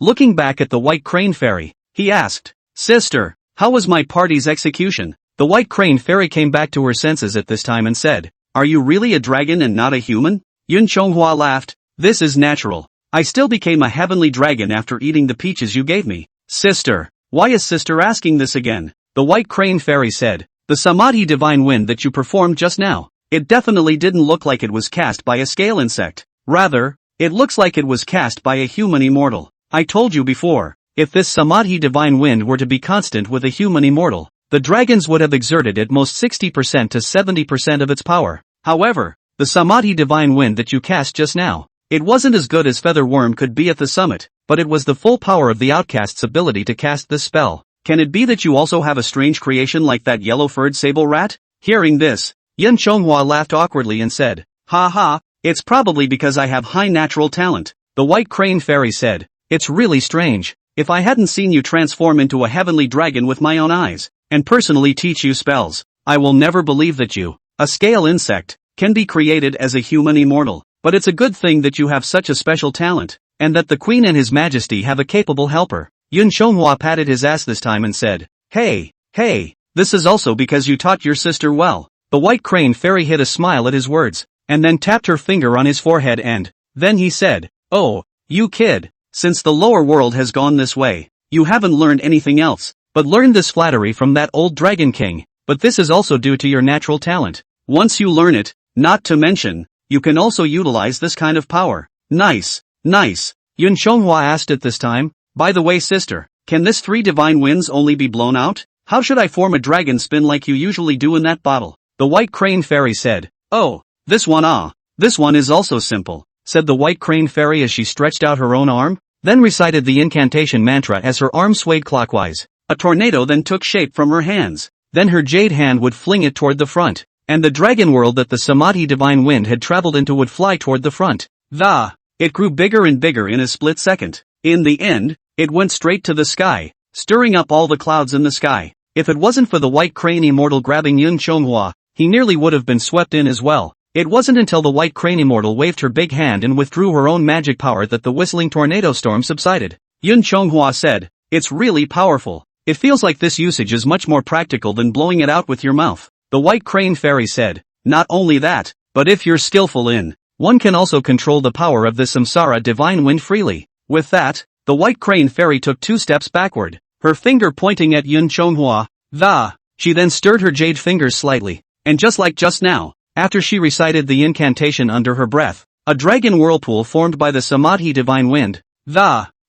looking back at the White Crane Fairy, he asked, "Sister, how was my party's execution?" The White Crane Fairy came back to her senses at this time and said, "Are you really a dragon and not a human?" Yun Chonghua laughed, "This is natural. I still became a heavenly dragon after eating the peaches you gave me." "Sister, why is sister asking this again?" The White Crane Fairy said, "The samadhi divine wind that you performed just now, it definitely didn't look like it was cast by a scale insect. Rather, it looks like it was cast by a human immortal. I told you before, if this samadhi divine wind were to be constant with a human immortal, the dragons would have exerted at most 60% to 70% of its power. However, the samadhi divine wind that you cast just now, it wasn't as good as Featherworm could be at the summit, but it was the full power of the outcast's ability to cast this spell. Can it be that you also have a strange creation like that yellow-furred sable rat?" Hearing this, Yun Chonghua laughed awkwardly and said, "Ha ha, it's probably because I have high natural talent." The White Crane Fairy said, "It's really strange. If I hadn't seen you transform into a heavenly dragon with my own eyes, and personally teach you spells, I will never believe that you, a scale insect, can be created as a human immortal. But it's a good thing that you have such a special talent, and that the Queen and His Majesty have a capable helper." Yun Chonghua patted his ass this time and said, Hey, this is also because you taught your sister well." The White Crane Fairy hid a smile at his words, and then tapped her finger on his forehead and, then he said, "Oh, you kid, since the lower world has gone this way, you haven't learned anything else, but learned this flattery from that old Dragon King, but this is also due to your natural talent. Once you learn it, not to mention, you can also utilize this kind of power." Nice. Yun Chonghua asked at this time, "By the way sister, can this 3 divine winds only be blown out? How should I form a dragon spin like you usually do in that bottle?" The White Crane Fairy said, "Oh, this one is also simple," said the White Crane Fairy as she stretched out her own arm, then recited the incantation mantra as her arm swayed clockwise. A tornado then took shape from her hands. Then her jade hand would fling it toward the front, and the dragon world that the samadhi divine wind had traveled into would fly toward the front. It grew bigger and bigger in a split second. In the end, it went straight to the sky, stirring up all the clouds in the sky. If it wasn't for the White Crane Immortal grabbing Yun Chonghua, he nearly would have been swept in as well. It wasn't until the White Crane Immortal waved her big hand and withdrew her own magic power that the whistling tornado storm subsided. Yun Chonghua said, "It's really powerful. It feels like this usage is much more practical than blowing it out with your mouth." The White Crane Fairy said, "Not only that, but if you're skillful in, one can also control the power of the samsara divine wind freely." With that, the White Crane Fairy took 2 steps backward, her finger pointing at Yun Chonghua. She then stirred her jade fingers slightly, and just like just now, after she recited the incantation under her breath, a dragon whirlpool formed by the samadhi divine wind,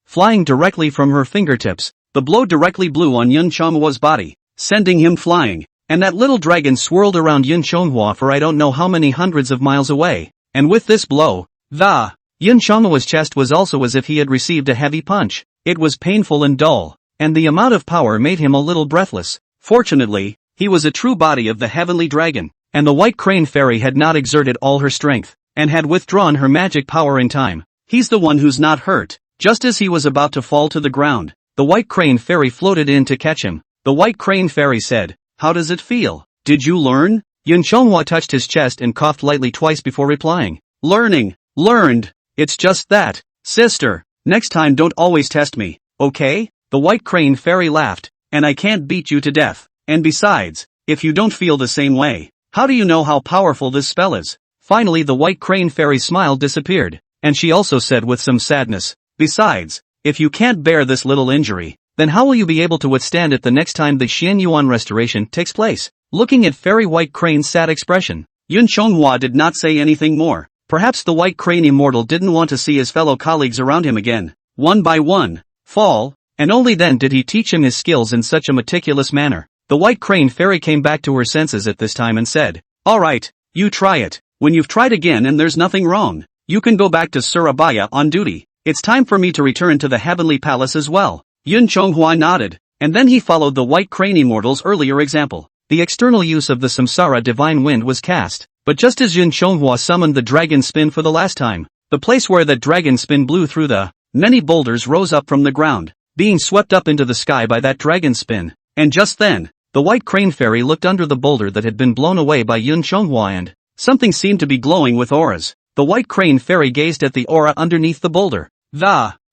flying directly from her fingertips. The blow directly blew on Yun Chonghua's body, sending him flying, and that little dragon swirled around Yun Chonghua for I don't know how many hundreds of miles away. And with this blow, Yun Chonghua's chest was also as if he had received a heavy punch. It was painful and dull, and the amount of power made him a little breathless. Fortunately, he was a true body of the heavenly dragon, and the White Crane Fairy had not exerted all her strength, and had withdrawn her magic power in time. He's the one who's not hurt. Just as he was about to fall to the ground, the White Crane Fairy floated in to catch him. The White Crane Fairy said, "How does it feel? Did you learn?" Yun Chonghua touched his chest and coughed lightly twice before replying, Learned. It's just that, sister, next time don't always test me, okay?" The White Crane Fairy laughed, "And I can't beat you to death, and besides, if you don't feel the same way, how do you know how powerful this spell is?" Finally the White Crane Fairy's smile disappeared, and she also said with some sadness, "Besides, if you can't bear this little injury, then how will you be able to withstand it the next time the Xian Yuan restoration takes place?" Looking at Fairy White Crane's sad expression, Yun Chonghua did not say anything more. Perhaps the White Crane Immortal didn't want to see his fellow colleagues around him again, one by one, fall, and only then did he teach him his skills in such a meticulous manner. The White Crane Fairy came back to her senses at this time and said, "Alright, you try it. When you've tried again and there's nothing wrong, you can go back to Surabaya on duty. It's time for me to return to the Heavenly Palace as well." Yun Chonghua nodded, and then he followed the White Crane Immortal's earlier example. The external use of the Samsara Divine Wind was cast, but just as Yun Chonghua summoned the Dragon Spin for the last time, the place where that Dragon Spin blew through many boulders rose up from the ground, being swept up into the sky by that Dragon Spin, and just then, the White Crane Fairy looked under the boulder that had been blown away by Yun Chonghua and something seemed to be glowing with auras. The white crane fairy gazed at the aura underneath the boulder.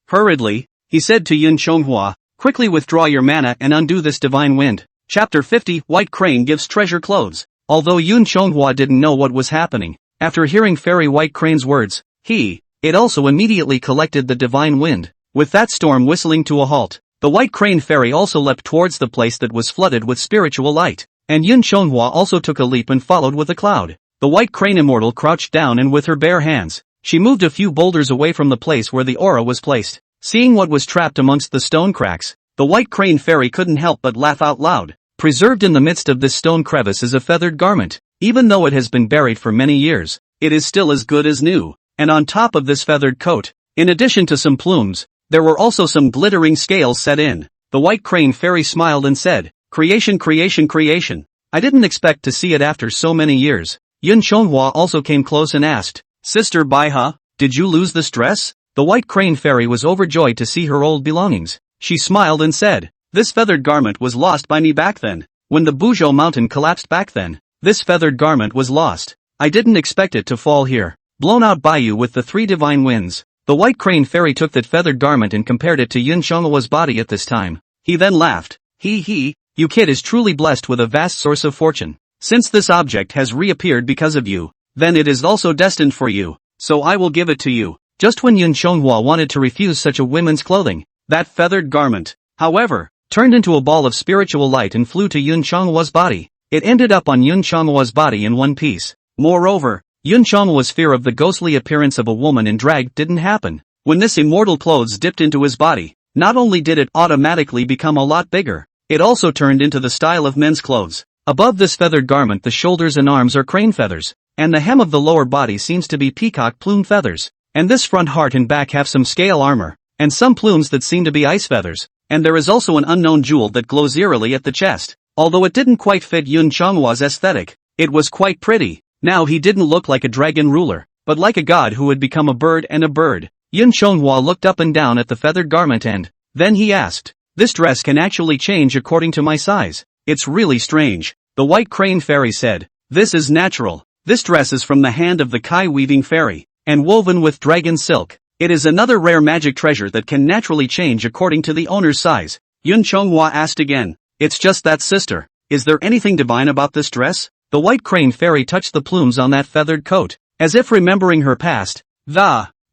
Hurriedly, he said to Yun Chonghua, quickly withdraw your mana and undo this divine wind. Chapter 50 White Crane Gives Treasure Clothes. Although Yun Chonghua didn't know what was happening, after hearing Fairy White Crane's words, it also immediately collected the divine wind. With that storm whistling to a halt, the White Crane Fairy also leapt towards the place that was flooded with spiritual light, and Yun Chonghua also took a leap and followed with a cloud. The White Crane Immortal crouched down and with her bare hands, she moved a few boulders away from the place where the aura was placed. Seeing what was trapped amongst the stone cracks, the White Crane Fairy couldn't help but laugh out loud. Preserved in the midst of this stone crevice is a feathered garment. Even though it has been buried for many years, it is still as good as new. And on top of this feathered coat, in addition to some plumes, there were also some glittering scales set in. The White Crane Fairy smiled and said, creation, creation, creation. I didn't expect to see it after so many years. Yun Chonghua also came close and asked, Sister Baiha, did you lose this dress? The White Crane Fairy was overjoyed to see her old belongings. She smiled and said, this feathered garment was lost by me back then. When the Buzhou mountain collapsed back then, this feathered garment was lost. I didn't expect it to fall here, blown out by you with the 3 divine winds. The White Crane Fairy took that feathered garment and compared it to Yun Chonghua's body at this time. He then laughed. You kid is truly blessed with a vast source of fortune. Since this object has reappeared because of you, then it is also destined for you, so I will give it to you. Just when Yun Chonghua wanted to refuse such a woman's clothing, that feathered garment, however, turned into a ball of spiritual light and flew to Yun Chonghua's body. It ended up on Yun Chonghua's body in one piece. Moreover, Yun Chonghua's fear of the ghostly appearance of a woman in drag didn't happen. When this immortal clothes dipped into his body, not only did it automatically become a lot bigger, it also turned into the style of men's clothes. Above this feathered garment the shoulders and arms are crane feathers, and the hem of the lower body seems to be peacock plume feathers, and this front heart and back have some scale armor, and some plumes that seem to be ice feathers, and there is also an unknown jewel that glows eerily at the chest. Although it didn't quite fit Yun Chonghua's aesthetic, it was quite pretty. Now he didn't look like a dragon ruler, but like a god who had become a bird and a bird. Yun Chonghua looked up and down at the feathered garment and then he asked, this dress can actually change according to my size. It's really strange. The White Crane Fairy said, this is natural. This dress is from the hand of the Kai weaving fairy, and woven with dragon silk. It is another rare magic treasure that can naturally change according to the owner's size. Yun Chonghua asked again, it's just that, sister. Is there anything divine about this dress? The White Crane Fairy touched the plumes on that feathered coat, as if remembering her past.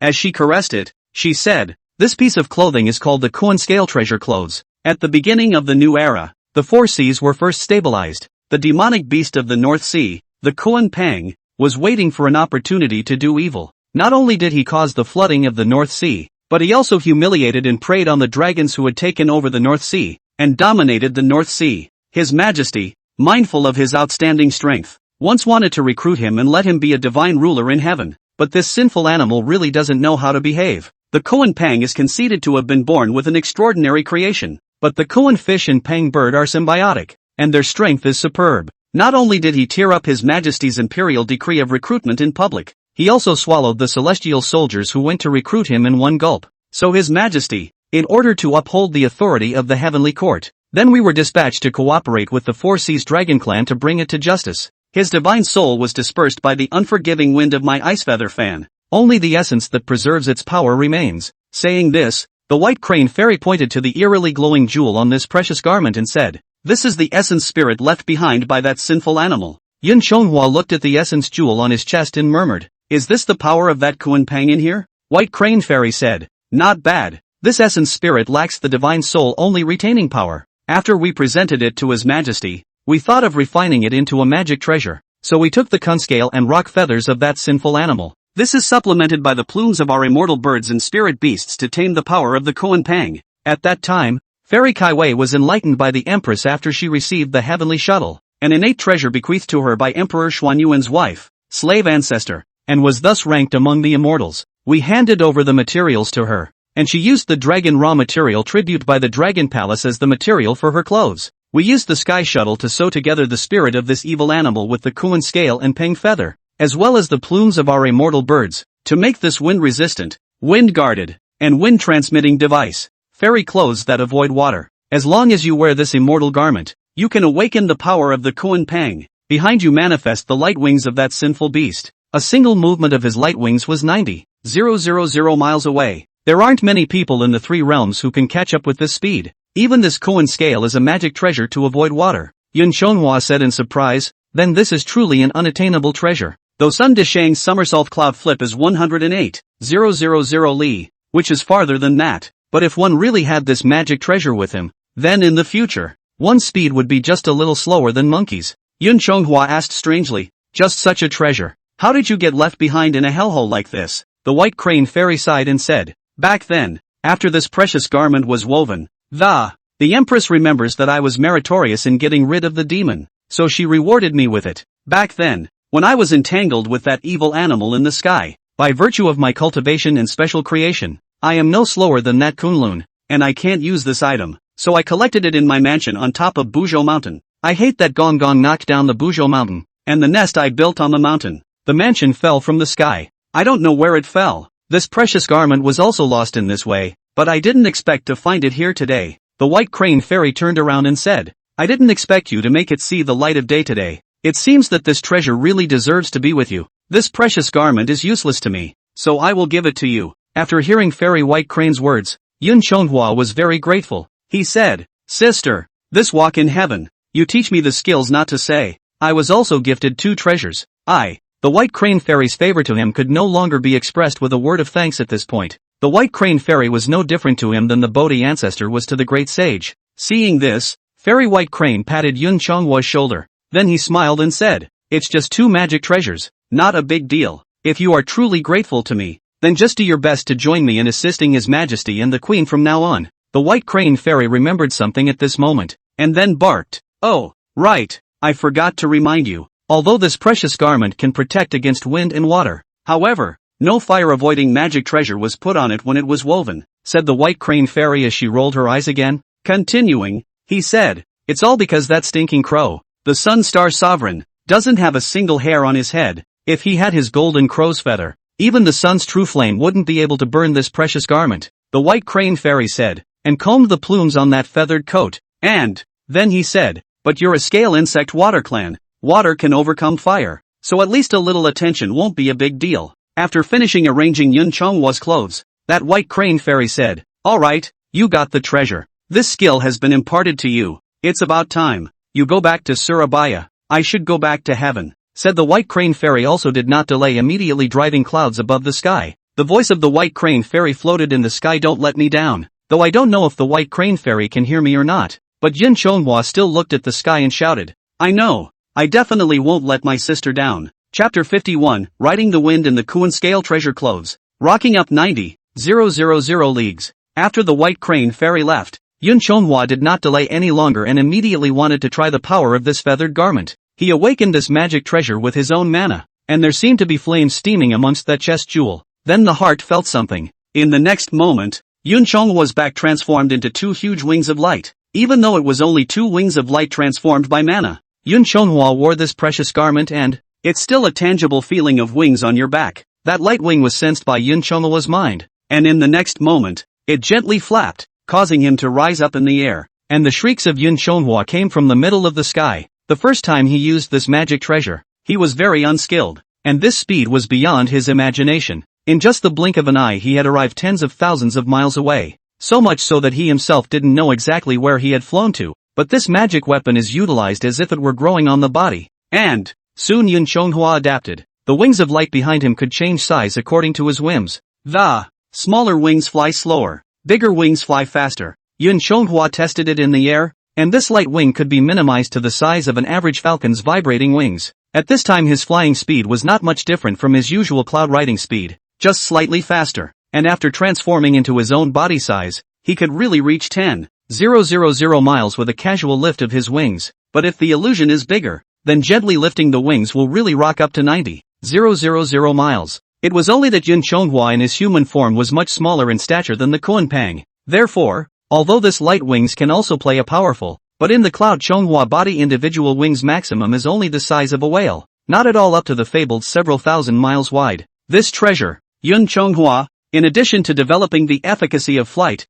As she caressed it, she said, this piece of clothing is called the Kuan Scale Treasure Clothes. At the beginning of the new era, the 4 seas were first stabilized. The demonic beast of the North Sea, the Kuan Pang, was waiting for an opportunity to do evil. Not only did he cause the flooding of the North Sea, but he also humiliated and preyed on the dragons who had taken over the North Sea, and dominated the North Sea. His Majesty, mindful of his outstanding strength, once wanted to recruit him and let him be a divine ruler in heaven, but this sinful animal really doesn't know how to behave. The Kuan Pang is conceded to have been born with an extraordinary creation, but the Kuan fish and Pang bird are symbiotic, and their strength is superb. Not only did he tear up His Majesty's imperial decree of recruitment in public, he also swallowed the celestial soldiers who went to recruit him in one gulp. So His Majesty, in order to uphold the authority of the heavenly court, then we were dispatched to cooperate with the 4 Seas Dragon Clan to bring it to justice. His divine soul was dispersed by the unforgiving wind of my ice feather fan. Only the essence that preserves its power remains. Saying this, the White Crane Fairy pointed to the eerily glowing jewel on this precious garment and said, this is the essence spirit left behind by that sinful animal. Yun Chonghua looked at the essence jewel on his chest and murmured, is this the power of that Kuan Pang in here? White Crane Fairy said, not bad. This essence spirit lacks the divine soul, only retaining power. After we presented it to His Majesty, we thought of refining it into a magic treasure, so we took the kunscale and rock feathers of that sinful animal. This is supplemented by the plumes of our immortal birds and spirit beasts to tame the power of the Kuan Pang. At that time, Fairy Kaiwei was enlightened by the Empress after she received the heavenly shuttle, an innate treasure bequeathed to her by Emperor Xuanyuan's wife, slave ancestor, and was thus ranked among the immortals. We handed over the materials to her, and she used the dragon raw material tribute by the Dragon Palace as the material for her clothes. We used the sky shuttle to sew together the spirit of this evil animal with the Kuan scale and Pang feather, as well as the plumes of our immortal birds, to make this wind-resistant, wind-guarded, and wind-transmitting device. Fairy clothes that avoid water. As long as you wear this immortal garment, you can awaken the power of the Kuan Pang. Behind you manifest the light wings of that sinful beast. A single movement of his light wings was 90,000 miles away. There aren't many people in the three realms who can catch up with this speed. Even this Koan scale is a magic treasure to avoid water, Yun Chonghua said in surprise. Then this is truly an unattainable treasure. Though Sun Deshang's somersault cloud flip is 108,000 li, which is farther than that. But if one really had this magic treasure with him, then in the future, one's speed would be just a little slower than monkeys. Yun Chonghua asked strangely, just such a treasure. How did you get left behind in a hellhole like this? The White Crane Fairy sighed and said, back then, after this precious garment was woven, the Empress remembers that I was meritorious in getting rid of the demon, so she rewarded me with it. Back then, when I was entangled with that evil animal in the sky, by virtue of my cultivation and special creation, I am no slower than that Kunlun, and I can't use this item, so I collected it in my mansion on top of Buzhou Mountain. I hate that Gong Gong knocked down the Buzhou Mountain, and the nest I built on the mountain. The mansion fell from the sky. I don't know where it fell. This precious garment was also lost in this way, but I didn't expect to find it here today. The White Crane Fairy turned around and said, I didn't expect you to make it see the light of day today. It seems that this treasure really deserves to be with you. This precious garment is useless to me, so I will give it to you. After hearing Fairy White Crane's words, Yun Chonghua was very grateful. He said, sister, this walk in heaven, you teach me the skills not to say. I was also gifted 2 treasures. The White Crane Fairy's favor to him could no longer be expressed with a word of thanks at this point. The White Crane Fairy was no different to him than the Bodhi ancestor was to the great sage. Seeing this, Fairy White Crane patted Yun Chonghua's shoulder. Then he smiled and said, it's just 2 magic treasures, not a big deal. If you are truly grateful to me, then just do your best to join me in assisting His Majesty and the Queen from now on. The White Crane Fairy remembered something at this moment, and then barked, oh, right, I forgot to remind you. Although this precious garment can protect against wind and water, however, no fire-avoiding magic treasure was put on it when it was woven, said the White Crane Fairy as she rolled her eyes again. Continuing, he said, it's all because that stinking crow, the Sun Star Sovereign, doesn't have a single hair on his head. If he had his golden crow's feather, even the sun's true flame wouldn't be able to burn this precious garment, the White Crane Fairy said, and combed the plumes on that feathered coat. And then he said, but you're a scale insect water clan. Water can overcome fire, so at least a little attention won't be a big deal. After finishing arranging Yun Chonghua's clothes, that White Crane Fairy said, alright, you got the treasure. This skill has been imparted to you. It's about time. You go back to Surabaya. I should go back to heaven, said the White Crane Fairy. Also did not delay, immediately driving clouds above the sky. The voice of the White Crane Fairy floated in the sky. Don't let me down. Though I don't know if the White Crane Fairy can hear me or not, but Yun Chonghua still looked at the sky and shouted, I know. I definitely won't let my sister down. Chapter 51, Riding the Wind in the Kuan Scale Treasure Clothes. Rocking up 90,000 leagues. After the White Crane Fairy left, Yun Chonghua did not delay any longer and immediately wanted to try the power of this feathered garment. He awakened this magic treasure with his own mana, and there seemed to be flames steaming amongst that chest jewel. Then the heart felt something. In the next moment, Yun Chonghua's back transformed into 2 huge wings of light. Even though it was only 2 wings of light transformed by mana, Yun Chonghua wore this precious garment and, it's still a tangible feeling of wings on your back. That light wing was sensed by Yun Chonghua's mind, and in the next moment, it gently flapped, causing him to rise up in the air, and the shrieks of Yun Chonghua came from the middle of the sky. The first time he used this magic treasure, he was very unskilled, and this speed was beyond his imagination. In just the blink of an eye he had arrived tens of thousands of miles away, so much so that he himself didn't know exactly where he had flown to. But this magic weapon is utilized as if it were growing on the body. And soon Yun Chonghua adapted. The wings of light behind him could change size according to his whims. The smaller wings fly slower, bigger wings fly faster. Yun Chonghua tested it in the air, and this light wing could be minimized to the size of an average falcon's vibrating wings. At this time his flying speed was not much different from his usual cloud riding speed, just slightly faster, and after transforming into his own body size, he could really reach 10,000 miles with a casual lift of his wings. But if the illusion is bigger, then gently lifting the wings will really rock up to 90,000 miles. It was only that Yun Chonghua in his human form was much smaller in stature than the Kuanpang. Therefore, although this light wings can also play a powerful, but in the cloud Chonghua body individual wings maximum is only the size of a whale, not at all up to the fabled several thousand miles wide. This treasure, Yun Chonghua, in addition to developing the efficacy of flight,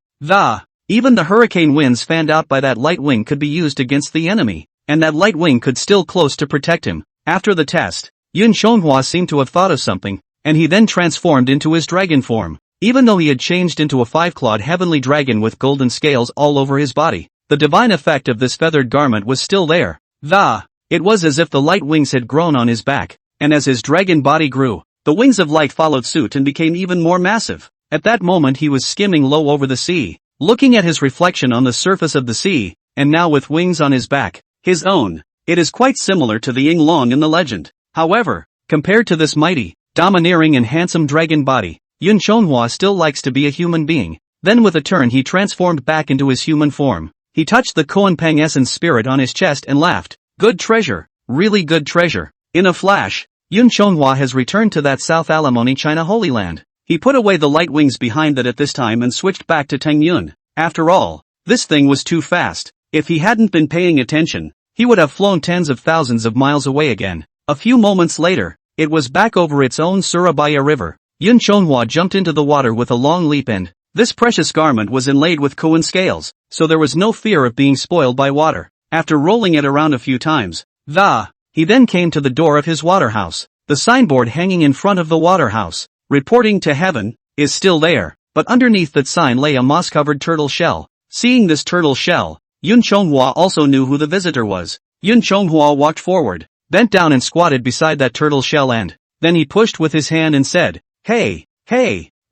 even the hurricane winds fanned out by that light wing could be used against the enemy, and that light wing could still close to protect him. After the test, Yun Shonghua seemed to have thought of something, and he then transformed into his dragon form. Even though he had changed into a five-clawed heavenly dragon with golden scales all over his body, the divine effect of this feathered garment was still there. It was as if the light wings had grown on his back, and as his dragon body grew, the wings of light followed suit and became even more massive. At that moment he was skimming low over the sea, looking at his reflection on the surface of the sea, and now with wings on his back, his own. It is quite similar to the Ying Long in the legend. However, compared to this mighty, domineering and handsome dragon body, Yun Shonghua still likes to be a human being. Then with a turn he transformed back into his human form. He touched the Koan Pang essence spirit on his chest and laughed. Good treasure, really good treasure. In a flash, Yun Shonghua has returned to that South Alimony China Holy Land. He put away the light wings behind that at this time and switched back to Tang Yun. After all, this thing was too fast. If he hadn't been paying attention, he would have flown tens of thousands of miles away again. A few moments later, it was back over its own Surabaya River. Yun Shonghua jumped into the water with a long leap and this precious garment was inlaid with Koan scales, so there was no fear of being spoiled by water. After rolling it around a few times, he then came to the door of his water house. The signboard hanging in front of the water house, reporting to heaven, is still there, but underneath that sign lay a moss-covered turtle shell. Seeing this turtle shell, Yun Shonghua also knew who the visitor was. Yun Shonghua walked forward, bent down and squatted beside that turtle shell and then he pushed with his hand and said, Hey,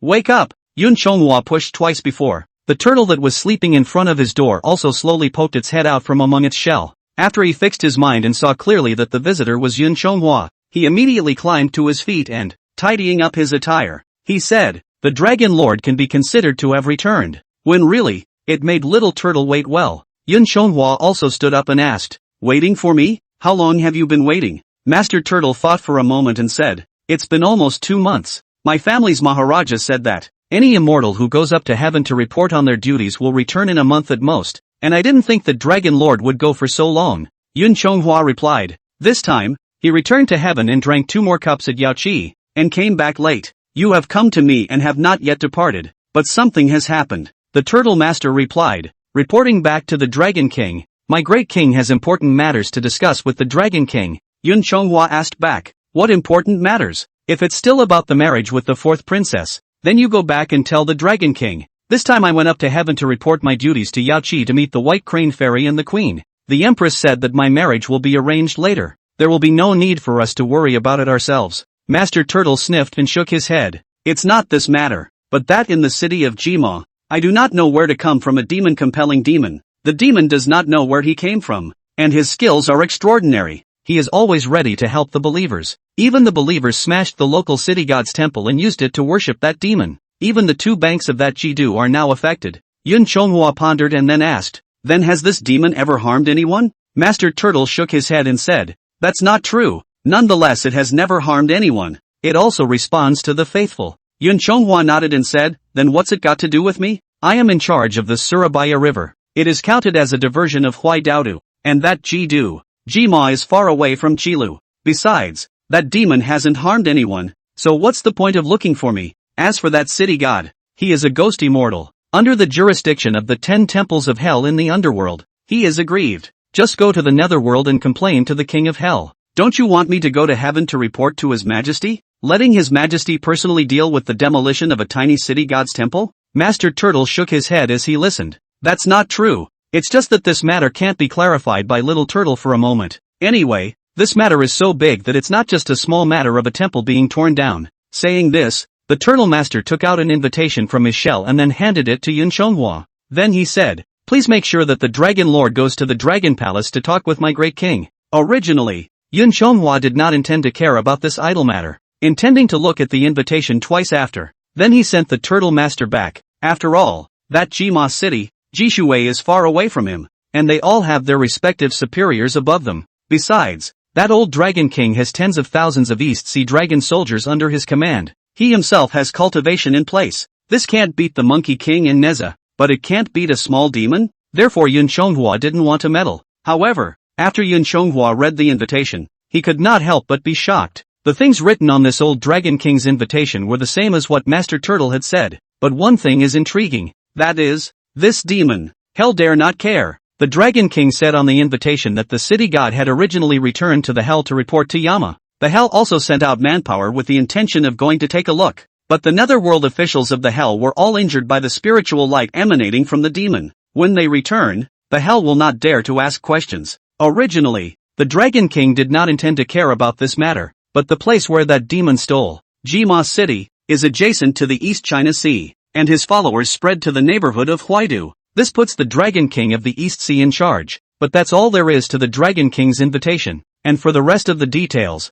wake up! Yun Shonghua pushed twice before. The turtle that was sleeping in front of his door also slowly poked its head out from among its shell. After he fixed his mind and saw clearly that the visitor was Yun Shonghua, he immediately climbed to his feet and, tidying up his attire, he said, the Dragon Lord can be considered to have returned. When really, it made little turtle wait well. Yun Shonghua also stood up and asked, Waiting for me? How long have you been waiting? Master Turtle thought for a moment and said, It's been almost 2 months. My family's Maharaja said that any immortal who goes up to heaven to report on their duties will return in a month at most, and I didn't think the Dragon Lord would go for so long. Yun Shonghua replied. This time, he returned to heaven and drank 2 more cups at Yaoqi, and came back late. You have come to me and have not yet departed, but something has happened. The Turtle Master replied, reporting back to the Dragon King. My great king has important matters to discuss with the Dragon King. Yun Shonghua asked back, what important matters? If it's still about the marriage with the 4th princess, then you go back and tell the Dragon King. This time I went up to heaven to report my duties to Yaoqi to meet the White Crane Fairy and the Queen. The Empress said that my marriage will be arranged later. There will be no need for us to worry about it ourselves. Master Turtle sniffed and shook his head. It's not this matter, but that in the city of Jima, I do not know where to come from a demon compelling demon. The demon does not know where he came from, and his skills are extraordinary. He is always ready to help the believers. Even the believers smashed the local city god's temple and used it to worship that demon. Even the 2 banks of that Jidu are now affected. Yun Shonghua pondered and then asked, Then has this demon ever harmed anyone? Master Turtle shook his head and said, That's not true. Nonetheless it has never harmed anyone. It also responds to the faithful. Yun Shonghua nodded and said, Then what's it got to do with me? I am in charge of the Surabaya River. It is counted as a diversion of Huai Daodu, and that Jidu, Jima is far away from Chilu. Besides, that demon hasn't harmed anyone, so what's the point of looking for me? As for that city god, he is a ghost immortal, under the jurisdiction of the 10 temples of hell in the underworld. He is aggrieved. Just go to the netherworld and complain to the king of hell. Don't you want me to go to heaven to report to his majesty? Letting his majesty personally deal with the demolition of a tiny city god's temple? Master Turtle shook his head as he listened. That's not true. It's just that this matter can't be clarified by Little Turtle for a moment. Anyway, this matter is so big that it's not just a small matter of a temple being torn down. Saying this, the Turtle Master took out an invitation from his shell and then handed it to Yun Shonghua. Then he said, Please make sure that the Dragon Lord goes to the Dragon Palace to talk with my great king. Originally, Yun Shonghua did not intend to care about this idle matter, intending to look at the invitation twice after. Then he sent the Turtle Master back. After all, that Jima city, Jishui is far away from him, and they all have their respective superiors above them. Besides, that old Dragon King has tens of thousands of East Sea Dragon soldiers under his command. He himself has cultivation in place. This can't beat the Monkey King in Neza, but it can't beat a small demon? Therefore Yun Shonghua didn't want to meddle. However, after Yun Shonghua read the invitation, he could not help but be shocked. The things written on this old Dragon King's invitation were the same as what Master Turtle had said, but one thing is intriguing. That is, this demon, hell dare not care. The Dragon King said on the invitation that the city god had originally returned to the hell to report to Yama, the hell also sent out manpower with the intention of going to take a look. But the netherworld officials of the hell were all injured by the spiritual light emanating from the demon. When they return, the hell will not dare to ask questions. Originally, the Dragon King did not intend to care about this matter, but the place where that demon stole, Jima City, is adjacent to the East China Sea, and his followers spread to the neighborhood of Huaidu. This puts the Dragon King of the East Sea in charge, but that's all there is to the Dragon King's invitation, and for the rest of the details,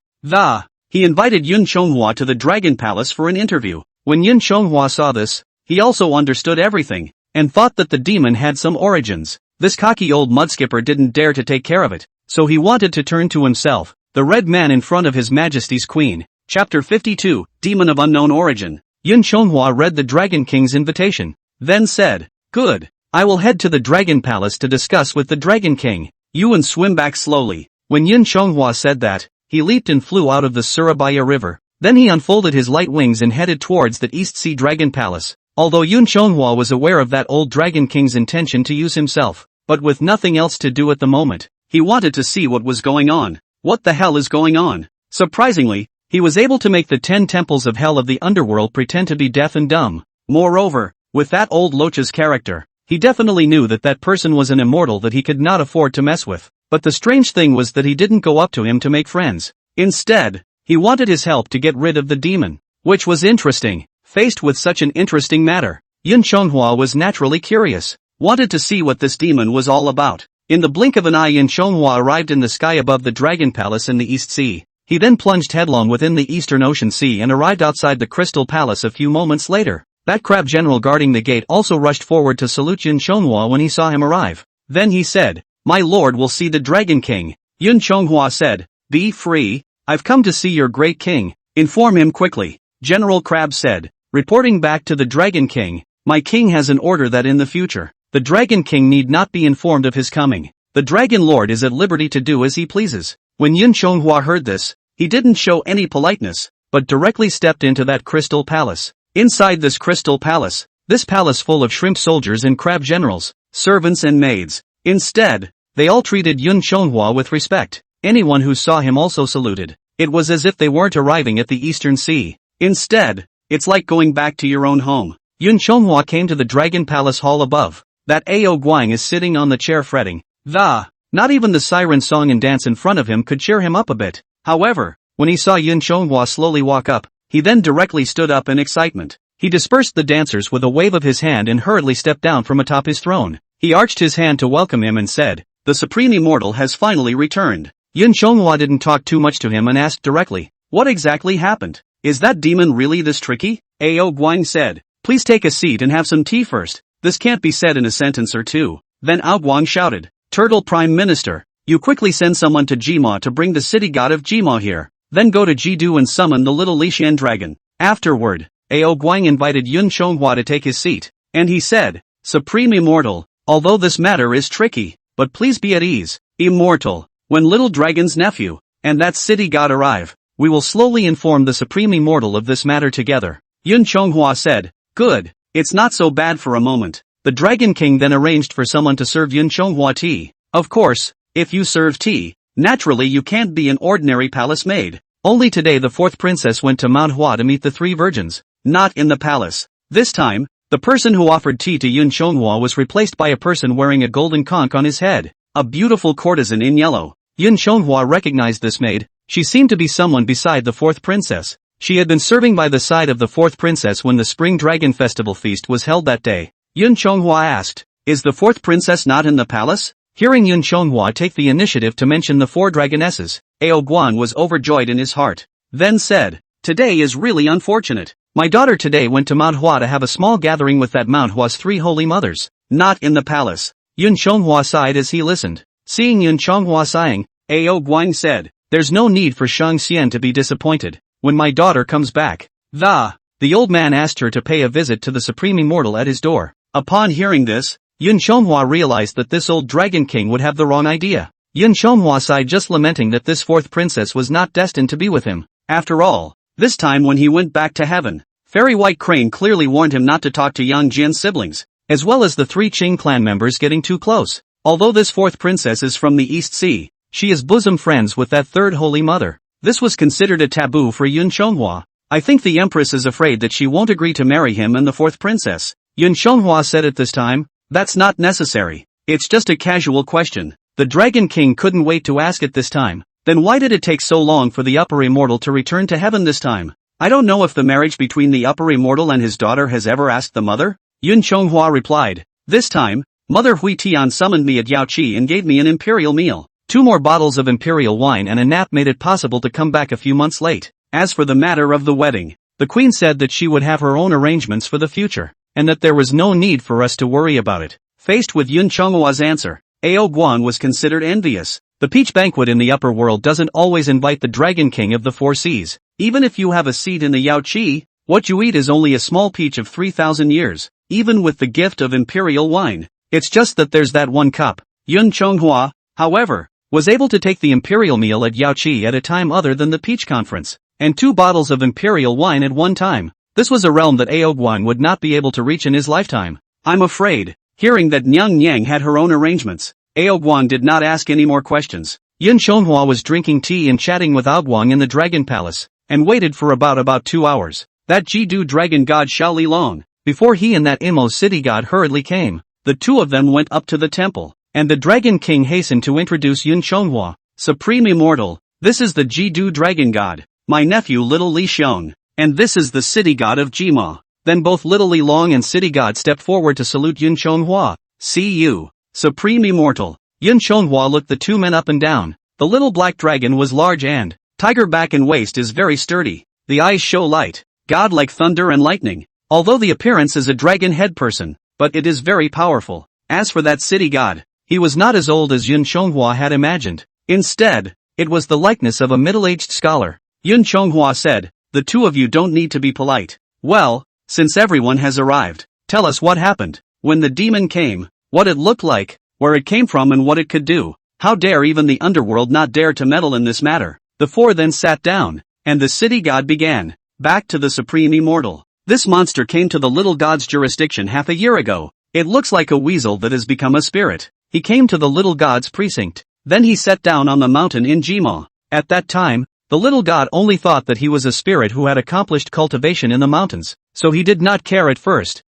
he invited Yun Chonghua to the Dragon Palace for an interview. When Yun Chonghua saw this, he also understood everything, and thought that the demon had some origins. This cocky old mudskipper didn't dare to take care of it, so he wanted to turn to himself, the red man in front of his majesty's queen. Chapter 52, Demon of Unknown Origin. Yun Chonghua read the Dragon King's invitation, then said, "Good, I will head to the Dragon Palace to discuss with the Dragon King." Yuan swim back slowly. When Yun Chonghua said that, he leaped and flew out of the Surabaya River. Then he unfolded his light wings and headed towards the East Sea Dragon Palace. Although Yun Chonghua was aware of that old Dragon King's intention to use himself, but with nothing else to do at the moment, he wanted to see what was going on. What the hell is going on? Surprisingly, he was able to make the 10 temples of hell of the underworld pretend to be deaf and dumb. Moreover, with that old Locha's character, he definitely knew that that person was an immortal that he could not afford to mess with. But the strange thing was that he didn't go up to him to make friends. Instead, he wanted his help to get rid of the demon. Which was interesting. Faced with such an interesting matter, Yun Chonghua was naturally curious, wanted to see what this demon was all about. In the blink of an eye, Yun Chonghua arrived in the sky above the Dragon Palace in the East Sea. He then plunged headlong within the Eastern Ocean Sea and arrived outside the Crystal Palace a few moments later. That crab general guarding the gate also rushed forward to salute Yun Chonghua when he saw him arrive. Then he said, "My lord will see the Dragon King." Yun Chonghua said, "Be free, I've come to see your great king. Inform him quickly." General Crab said, reporting back to the Dragon King, "My king has an order that in the future, the Dragon King need not be informed of his coming. The Dragon Lord is at liberty to do as he pleases." When Yun Chonghua heard this, he didn't show any politeness, but directly stepped into that Crystal Palace. Inside this Crystal Palace, this palace full of shrimp soldiers and crab generals, servants and maids. Instead, they all treated Yun Chonghua with respect. Anyone who saw him also saluted. It was as if they weren't arriving at the Eastern Sea. Instead, it's like going back to your own home. Yun Chonghua came to the Dragon Palace hall above. That Ao Guang is sitting on the chair fretting. Not even the siren song and dance in front of him could cheer him up a bit. However, when he saw Yun Chonghua slowly walk up, he then directly stood up in excitement. He dispersed the dancers with a wave of his hand and hurriedly stepped down from atop his throne. He arched his hand to welcome him and said, "The Supreme Immortal has finally returned." Yun Chonghua didn't talk too much to him and asked directly, "What exactly happened? Is that demon really this tricky?" Ao Guang said, "Please take a seat and have some tea first. This can't be said in a sentence or two." Then Ao Guang shouted, "Turtle Prime Minister, you quickly send someone to Jima to bring the city god of Jima here. Then go to Jidu and summon the little Lishan dragon." Afterward, Ao Guang invited Yun Chonghua to take his seat, and he said, "Supreme Immortal, although this matter is tricky, but please be at ease. Immortal, when Little Dragon's nephew and that city god arrive, we will slowly inform the Supreme Immortal of this matter together." Yun Chonghua said, "Good, it's not so bad for a moment." The Dragon King then arranged for someone to serve Yun Chonghua tea. Of course, if you serve tea, naturally you can't be an ordinary palace maid. Only today the fourth princess went to manhwa to meet the 3 virgins, not in the palace. This time, the person who offered tea to Yun Chonghua was replaced by a person wearing a golden conch on his head, a beautiful courtesan in yellow. Yun Chonghua recognized this maid. She seemed to be someone beside the fourth princess. She had been serving by the side of the fourth princess when the Spring Dragon Festival feast was held that day. Yun Chonghua asked, "Is the fourth princess not in the palace?" Hearing Yun Chonghua take the initiative to mention the 4 dragonesses, Ao Guan was overjoyed in his heart. Then said, "Today is really unfortunate. My daughter today went to manhwa to have a small gathering with that manhwa's 3 holy mothers, not in the palace." Yun Chonghua sighed as he listened. Seeing Yun Chonghua sighing, Ao Guang said, "There's no need for Shang Xian to be disappointed. When my daughter comes back, the old man asked her to pay a visit to the Supreme Immortal at his door. Upon hearing this, Yun Chonghua realized that this old Dragon King would have the wrong idea. Yun Chonghua sighed, just lamenting that this 4th princess was not destined to be with him. After all, this time when he went back to heaven, Fairy White Crane clearly warned him not to talk to Yang Jian's siblings, as well as the 3 Qing clan members getting too close. Although this 4th princess is from the East Sea, she is bosom friends with that 3rd holy mother. This was considered a taboo for Yun Chonghua. I think the empress is afraid that she won't agree to marry him and the fourth princess. Yun Chonghua said at this time. That's not necessary. It's just a casual question. The Dragon King couldn't wait to ask it this time. Then why did it take so long for the upper immortal to return to heaven this time? I don't know if the marriage between the upper immortal and his daughter has ever asked the mother. Yun Chonghua replied. This time, Mother Hui Tian summoned me at Yaoqi and gave me an imperial meal. 2 more bottles of imperial wine and a nap made it possible to come back a few months late. As for the matter of the wedding, the queen said that she would have her own arrangements for the future, and that there was no need for us to worry about it. Faced with Yun Chonghua's answer, Ao Guan was considered envious. The peach banquet in the upper world doesn't always invite the Dragon King of the Four Seas. Even if you have a seat in the Yaoqi, what you eat is only a small peach of 3,000 years, even with the gift of imperial wine. It's just that there's that one cup. Yun Chonghua, however, was able to take the imperial meal at Yaoqi at a time other than the peach conference, and 2 bottles of imperial wine at one time. This was a realm that Ao Guan would not be able to reach in his lifetime. I'm afraid. Hearing that Nyang Nyang had her own arrangements, Ao Guan did not ask any more questions. Yun Chonghua was drinking tea and chatting with Ao Guang in the Dragon Palace, and waited for about 2 hours. That Jidu dragon god Xiao Li Long, before he and that Imo city god hurriedly came, the 2 of them went up to the temple, and the Dragon King hastened to introduce Yun Chonghua. Supreme Immortal, this is the Jidu dragon god, my nephew Little Li Xiong, and this is the city god of Jima. Then both Little Li Long and city god stepped forward to salute Yun Chonghua. See you, Supreme Immortal. Yun Chonghua looked the 2 men up and down. The little black dragon was large and tiger back and waist is very sturdy. The eyes show light, god like thunder and lightning. Although the appearance is a dragon head person, but it is very powerful. As for that city god, he was not as old as Yun Chonghua had imagined. Instead, it was the likeness of a middle-aged scholar. Yun Chonghua said, the 2 of you don't need to be polite. Well, since everyone has arrived, tell us what happened. When the demon came, what it looked like, where it came from and what it could do. How dare even the underworld not dare to meddle in this matter. The 4 then sat down, and the city god began. Back to the Supreme Immortal. This monster came to the little god's jurisdiction half a year ago. It looks like a weasel that has become a spirit. He came to the little god's precinct. Then he sat down on the mountain in Jima. At that time, the little god only thought that he was a spirit who had accomplished cultivation in the mountains, so he did not care at first.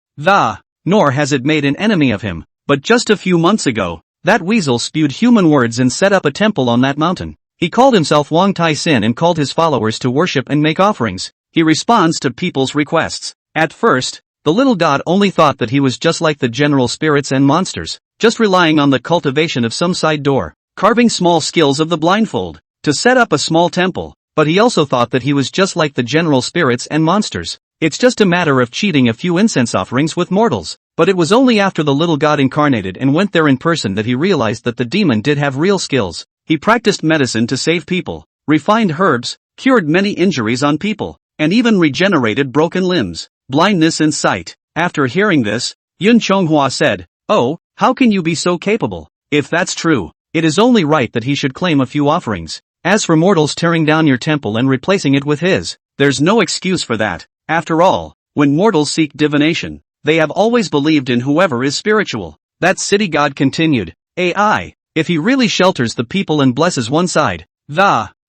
Nor has it made an enemy of him. But just a few months ago, that weasel spewed human words and set up a temple on that mountain. He called himself Wang Tai Sin and called his followers to worship and make offerings. He responds to people's requests. At first, the little god only thought that he was just like the general spirits and monsters, just relying on the cultivation of some side door, carving small skills of the blindfold, to set up a small temple. But he also thought that he was just like the general spirits and monsters. It's just a matter of cheating a few incense offerings with mortals. But it was only after the little god incarnated and went there in person that he realized that the demon did have real skills. He practiced medicine to save people, refined herbs, cured many injuries on people, and even regenerated broken limbs, blindness and sight. After hearing this, Yun Chonghua said, "Oh, how can you be so capable? If that's true, it is only right that he should claim a few offerings. As for mortals tearing down your temple and replacing it with his, there's no excuse for that. After all, when mortals seek divination, they have always believed in whoever is spiritual." That city god continued, "AI, if he really shelters the people and blesses one side,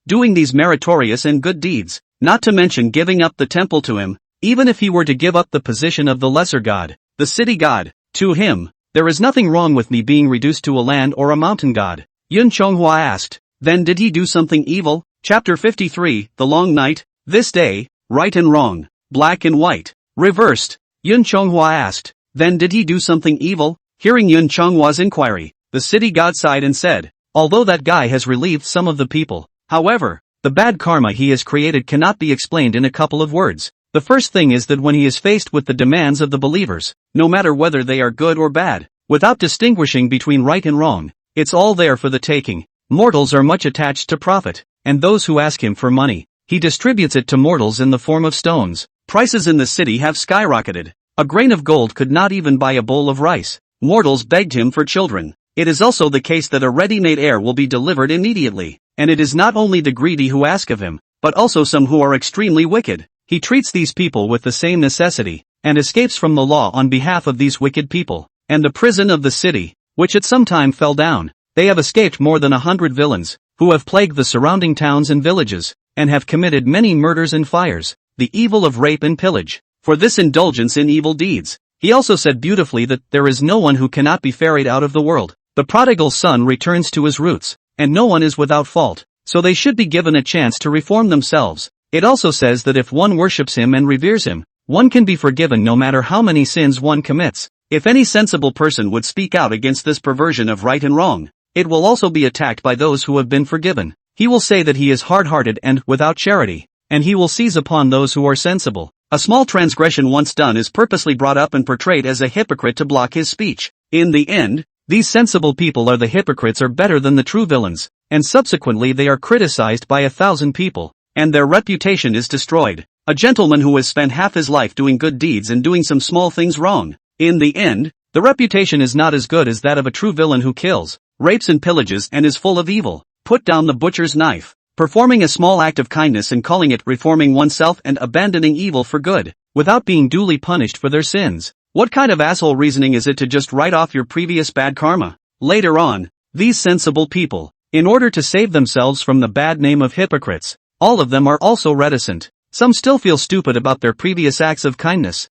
doing these meritorious and good deeds, not to mention giving up the temple to him, even if he were to give up the position of the lesser god, the city god, to him, there is nothing wrong with me being reduced to a land or a mountain god." Yun Chonghua asked, "Then did he do something evil?" Chapter 53, The Long Night. This day, right and wrong, black and white, reversed. Yun Chonghua asked, "Then did he do something evil?" Hearing Yun Chonghua's inquiry, the city god sighed and said, "Although that guy has relieved some of the people, however, the bad karma he has created cannot be explained in a couple of words. The first thing is that when he is faced with the demands of the believers, no matter whether they are good or bad, without distinguishing between right and wrong, it's all there for the taking. Mortals are much attached to profit, and those who ask him for money, he distributes it to mortals in the form of stones. Prices in the city have skyrocketed. A grain of gold could not even buy a bowl of rice. Mortals begged him for children. It is also the case that a ready-made heir will be delivered immediately, and it is not only the greedy who ask of him, but also some who are extremely wicked. He treats these people with the same necessity, and escapes from the law on behalf of these wicked people. And the prison of the city, which at some time fell down, they have escaped more than 100 villains, who have plagued the surrounding towns and villages. and have committed many murders and fires, the evil of rape and pillage, for this indulgence in evil deeds. He also said beautifully that there is no one who cannot be ferried out of the world. The prodigal son returns to his roots, and no one is without fault, so they should be given a chance to reform themselves. It also says that if one worships him and reveres him, one can be forgiven no matter how many sins one commits. If any sensible person would speak out against this perversion of right and wrong, it will also be attacked by those who have been forgiven. He will say that he is hard-hearted and without charity, and he will seize upon those who are sensible. A small transgression once done is purposely brought up and portrayed as a hypocrite to block his speech. In the end, these sensible people are the hypocrites are better than the true villains, and subsequently they are criticized by 1,000 people, and their reputation is destroyed. A gentleman who has spent half his life doing good deeds and doing some small things wrong. In the end, the reputation is not as good as that of a true villain who kills, rapes and pillages and is full of evil. Put down the butcher's knife. Performing a small act of kindness and calling it reforming oneself and abandoning evil for good, without being duly punished for their sins. What kind of asshole reasoning is it to just write off your previous bad karma? Later on, these sensible people, in order to save themselves from the bad name of hypocrites, all of them are also reticent. Some still feel stupid about their previous acts of kindness.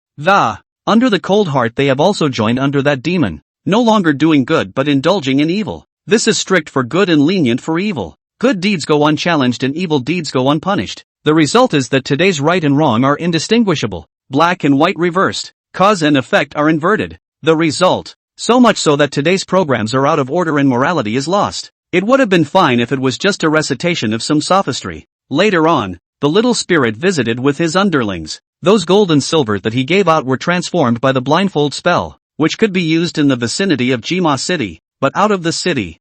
Under the cold heart they have also joined under that demon, no longer doing good but indulging in evil. This is strict for good and lenient for evil. Good deeds go unchallenged and evil deeds go unpunished. The result is that today's right and wrong are indistinguishable. Black and white reversed. Cause and effect are inverted. The result, so much so that today's programs are out of order and morality is lost. It would have been fine if it was just a recitation of some sophistry. Later on, the little spirit visited with his underlings. Those gold and silver that he gave out were transformed by the blindfold spell, which could be used in the vicinity of Jima city, but out of the city.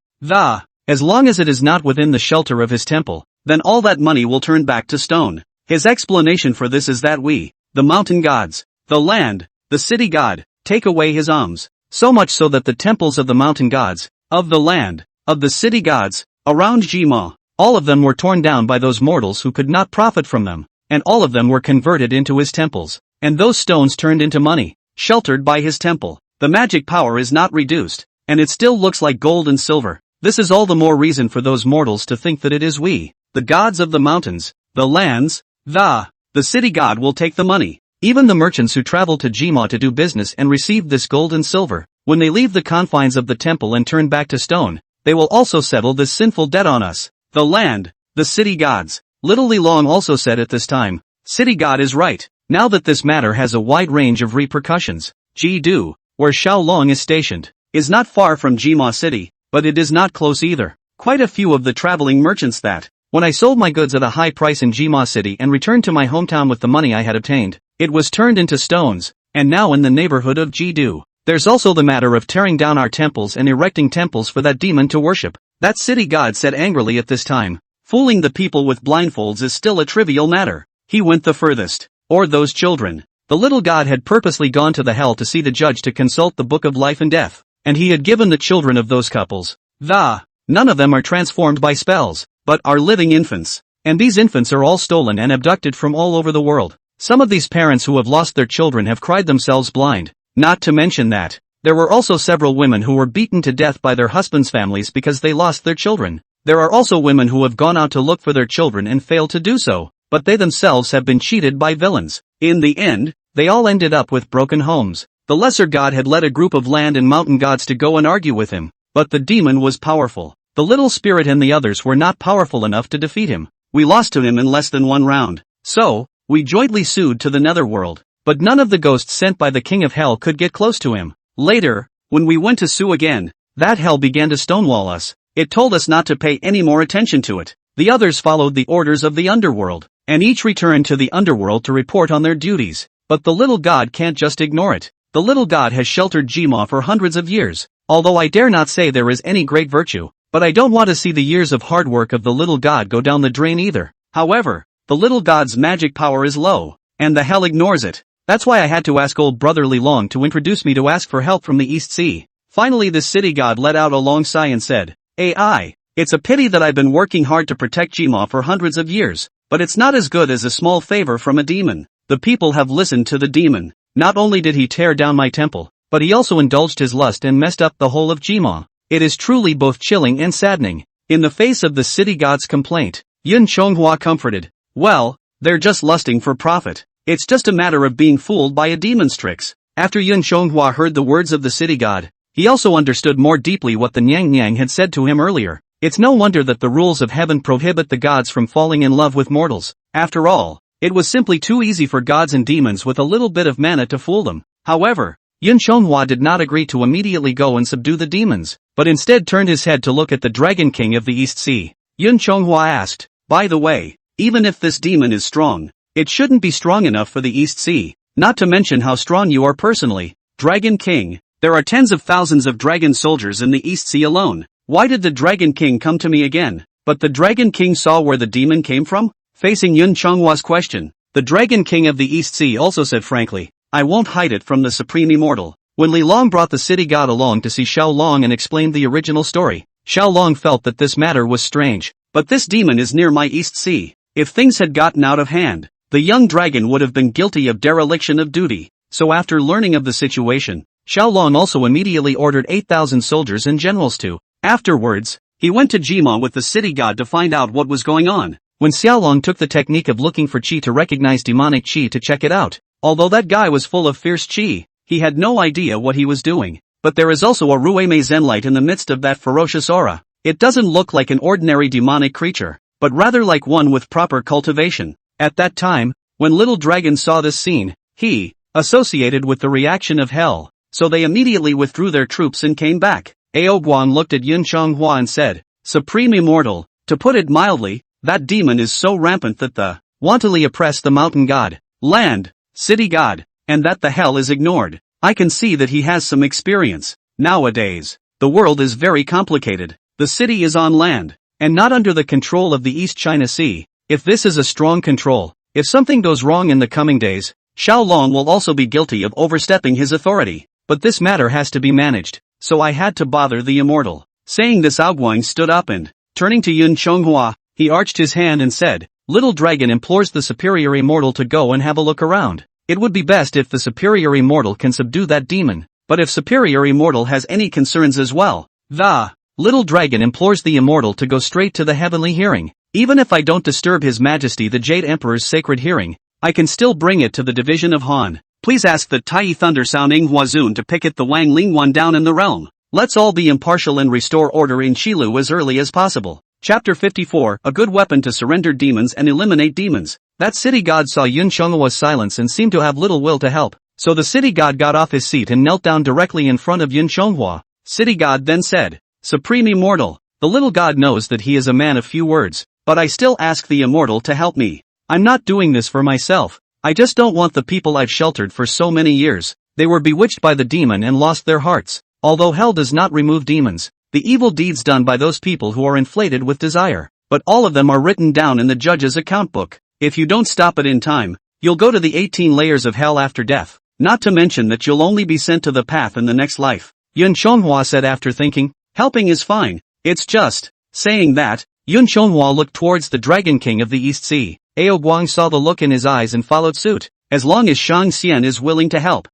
As long as it is not within the shelter of his temple, then all that money will turn back to stone. His explanation for this is that we, the mountain gods, the land, the city god, take away his alms, so much so that the temples of the mountain gods, of the land, of the city gods, around Jima, all of them were torn down by those mortals who could not profit from them, and all of them were converted into his temples, and those stones turned into money, sheltered by his temple. The magic power is not reduced, and it still looks like gold and silver. This is all the more reason for those mortals to think that it is we, the gods of the mountains, the lands, the city god will take the money. Even the merchants who travel to Jima to do business and receive this gold and silver, when they leave the confines of the temple and turn back to stone, they will also settle this sinful debt on us, the land, the city gods. Little Li Long also said at this time, city god is right. Now that this matter has a wide range of repercussions, Jidu, where Xiao Long is stationed, is not far from Jima city, but it is not close either. Quite a few of the traveling merchants that, when I sold my goods at a high price in Jima city and returned to my hometown with the money I had obtained, it was turned into stones, and now in the neighborhood of Jidu. There's also the matter of tearing down our temples and erecting temples for that demon to worship. That city god said angrily at this time, fooling the people with blindfolds is still a trivial matter. He went the furthest, or those children. The little god had purposely gone to the hell to see the judge to consult the book of life and death, and he had given the children of those couples, none of them are transformed by spells, but are living infants, and these infants are all stolen and abducted from all over the world. Some of these parents who have lost their children have cried themselves blind, not to mention that there were also several women who were beaten to death by their husbands' families because they lost their children. There are also women who have gone out to look for their children and failed to do so, but they themselves have been cheated by villains. In the end, they all ended up with broken homes. The lesser god had led a group of land and mountain gods to go and argue with him, but the demon was powerful. The little spirit and the others were not powerful enough to defeat him. We lost to him in less than one round. So, we jointly sued to the netherworld, but none of the ghosts sent by the king of hell could get close to him. Later, when we went to sue again, that hell began to stonewall us. It told us not to pay any more attention to it. The others followed the orders of the underworld, and each returned to the underworld to report on their duties. But the little god can't just ignore it. The little god has sheltered Jima for hundreds of years, although I dare not say there is any great virtue, but I don't want to see the years of hard work of the little god go down the drain either. However, the little god's magic power is low, and the hell ignores it. That's why I had to ask old brother Li Long to introduce me to ask for help from the East Sea. Finally this city god let out a long sigh and said, AI, it's a pity that I've been working hard to protect Jima for hundreds of years, but it's not as good as a small favor from a demon. The people have listened to the demon. Not only did he tear down my temple, but he also indulged his lust and messed up the whole of Jima. It is truly both chilling and saddening. In the face of the city god's complaint, Yun Chonghua comforted. Well, they're just lusting for profit. It's just a matter of being fooled by a demon's tricks. After Yun Chonghua heard the words of the city god, he also understood more deeply what the Nyang Nyang had said to him earlier. It's no wonder that the rules of heaven prohibit the gods from falling in love with mortals. After all, it was simply too easy for gods and demons with a little bit of mana to fool them. However, Yun Chonghua did not agree to immediately go and subdue the demons, but instead turned his head to look at the Dragon King of the East Sea. Yun Chonghua asked, by the way, even if this demon is strong, it shouldn't be strong enough for the East Sea, not to mention how strong you are personally. Dragon King, there are tens of thousands of dragon soldiers in the East Sea alone. Why did the Dragon King come to me again? But the Dragon King saw where the demon came from? Facing Yun Chonghua's question, the Dragon King of the East Sea also said frankly, I won't hide it from the Supreme Immortal. When Li Long brought the city god along to see Xiao Long and explained the original story, Xiao Long felt that this matter was strange. But this demon is near my East Sea. If things had gotten out of hand, the young dragon would have been guilty of dereliction of duty. So after learning of the situation, Xiao Long also immediately ordered 8,000 soldiers and generals to. Afterwards, he went to Jima with the city god to find out what was going on. When Xiao Long took the technique of looking for qi to recognize demonic qi to check it out, although that guy was full of fierce qi, he had no idea what he was doing. But there is also a Ruimei Zen light in the midst of that ferocious aura. It doesn't look like an ordinary demonic creature, but rather like one with proper cultivation. At that time, when Little Dragon saw this scene, he associated with the reaction of hell, so they immediately withdrew their troops and came back. Ao Guan looked at Yun Chonghua and said, Supreme Immortal, to put it mildly, that demon is so rampant that the wantonly oppress the mountain god, land, city god, and that the hell is ignored. I can see that he has some experience. Nowadays, the world is very complicated. The city is on land, and not under the control of the East China Sea. If this is a strong control, if something goes wrong in the coming days, Xiao Long will also be guilty of overstepping his authority. But this matter has to be managed, so I had to bother the immortal. Saying this, Ao Guan stood up and, turning to Yun Chonghua, he arched his hand and said, Little Dragon implores the superior immortal to go and have a look around. It would be best if the superior immortal can subdue that demon, but if superior immortal has any concerns as well, the Little Dragon implores the immortal to go straight to the heavenly hearing. Even if I don't disturb His Majesty the Jade Emperor's sacred hearing, I can still bring it to the division of Han. Please ask the Tai Thunder Sounding Huazun to picket the Wang Lingwan down in the realm. Let's all be impartial and restore order in Qilu as early as possible. Chapter 54, A good weapon to surrender demons and eliminate demons. That city god saw Yun Chonghua's silence and seemed to have little will to help, so the city god got off his seat and knelt down directly in front of Yun Chonghua. City god then said, Supreme Immortal, the little god knows that he is a man of few words, but I still ask the immortal to help me. I'm not doing this for myself. I just don't want the people I've sheltered for so many years. They were bewitched by the demon and lost their hearts. Although hell does not remove demons, the evil deeds done by those people who are inflated with desire, but all of them are written down in the judge's account book. If you don't stop it in time, you'll go to the 18 layers of hell after death, not to mention that you'll only be sent to the path in the next life. Yun Chonghua said after thinking, helping is fine, it's just, saying that, Yun Chonghua looked towards the Dragon King of the East Sea. Ao Guang saw the look in his eyes and followed suit. As long as Shang Xian is willing to help,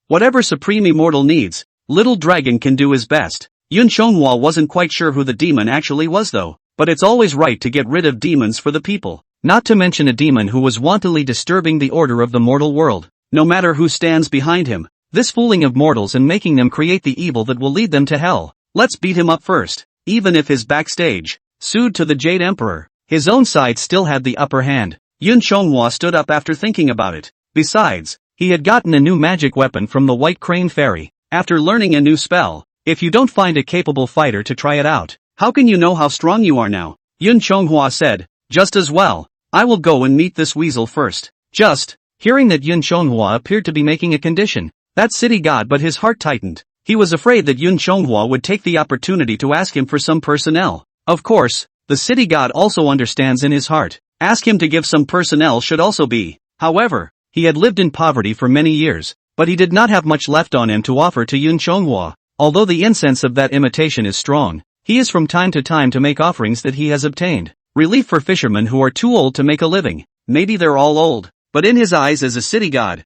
whatever Supreme Immortal needs, Little Dragon can do his best. Yun Chonghua wasn't quite sure who the demon actually was though, but it's always right to get rid of demons for the people, not to mention a demon who was wantonly disturbing the order of the mortal world. No matter who stands behind him, this fooling of mortals and making them create the evil that will lead them to hell. Let's beat him up first, even if his backstage sued to the Jade Emperor. His own side still had the upper hand. Yun Chonghua stood up after thinking about it. Besides, he had gotten a new magic weapon from the White Crane Fairy. After learning a new spell, if you don't find a capable fighter to try it out, how can you know how strong you are now? Yun Chonghua said, just as well, I will go and meet this weasel first. Just, hearing that Yun Chonghua appeared to be making a condition, that city god but his heart tightened. He was afraid that Yun Chonghua would take the opportunity to ask him for some personnel. Of course, the city god also understands in his heart. Ask him to give some personnel should also be. However, he had lived in poverty for many years, but he did not have much left on him to offer to Yun Chonghua. Although the incense of that imitation is strong, he is from time to time to make offerings that he has obtained. Relief for fishermen who are too old to make a living. Maybe they're all old, but in his eyes as a city god,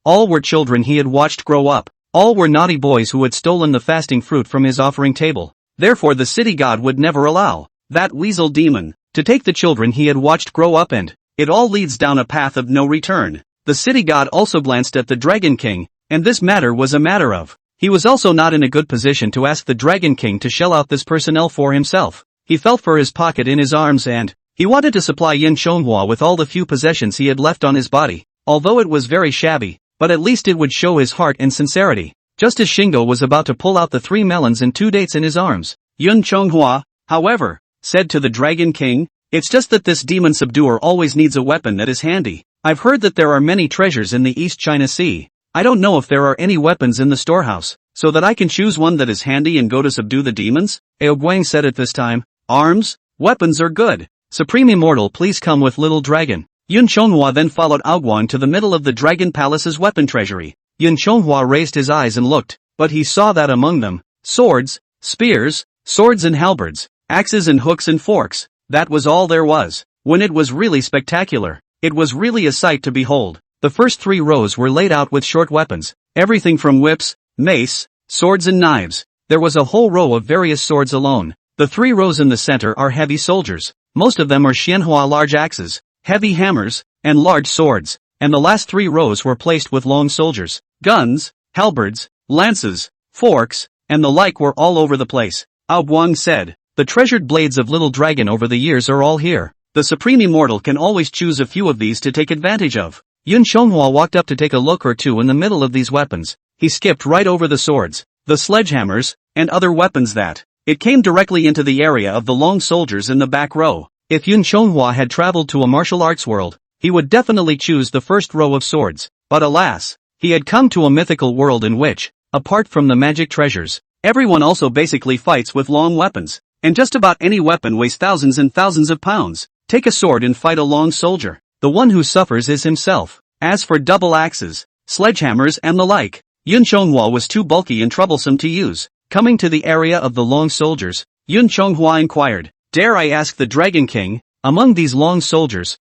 all were children he had watched grow up. All were naughty boys who had stolen the fasting fruit from his offering table. Therefore the city god would never allow that weasel demon, to take the children he had watched grow up, and it all leads down a path of no return. The city god also glanced at the Dragon King, and this matter was a matter of. He was also not in a good position to ask the Dragon King to shell out this personnel for himself. He felt for his pocket in his arms and he wanted to supply Yin Chonghua with all the few possessions he had left on his body, although it was very shabby, but at least it would show his heart and sincerity. Just as Shingo was about to pull out the 3 melons and 2 dates in his arms, Yin Chonghua, however, said to the Dragon King, "It's just that this demon subduer always needs a weapon that is handy. I've heard that there are many treasures in the East China Sea. I don't know if there are any weapons in the storehouse, so that I can choose one that is handy and go to subdue the demons?" Aoguang said at this time. "Arms? Weapons are good. Supreme Immortal, please come with little dragon." Yun Chonghua then followed Aoguang to the middle of the Dragon Palace's weapon treasury. Yun Chonghua raised his eyes and looked, but he saw that among them, swords, spears, swords and halberds, axes and hooks and forks, that was all there was. When it was really spectacular. It was really a sight to behold. The first 3 rows were laid out with short weapons, everything from whips, mace, swords and knives. There was a whole row of various swords alone. The 3 rows in the center are heavy soldiers. Most of them are xianhua large axes, heavy hammers, and large swords, and the last 3 rows were placed with long soldiers, guns, halberds, lances, forks, and the like were all over the place. Aoguang said, "The treasured blades of Little Dragon over the years are all here. The Supreme Immortal can always choose a few of these to take advantage of." Yun Chonghua walked up to take a look or two in the middle of these weapons. He skipped right over the swords, the sledgehammers, and other weapons that it came directly into the area of the long soldiers in the back row. If Yun Chonghua had traveled to a martial arts world, he would definitely choose the first row of swords. But alas, he had come to a mythical world in which, apart from the magic treasures, everyone also basically fights with long weapons. And just about any weapon weighs thousands and thousands of pounds. Take a sword and fight a long soldier. The one who suffers is himself. As for double axes, sledgehammers and the like, Yun Chonghua was too bulky and troublesome to use. Coming to the area of the long soldiers, Yun Chonghua inquired, "Dare I ask the Dragon King, among these long soldiers,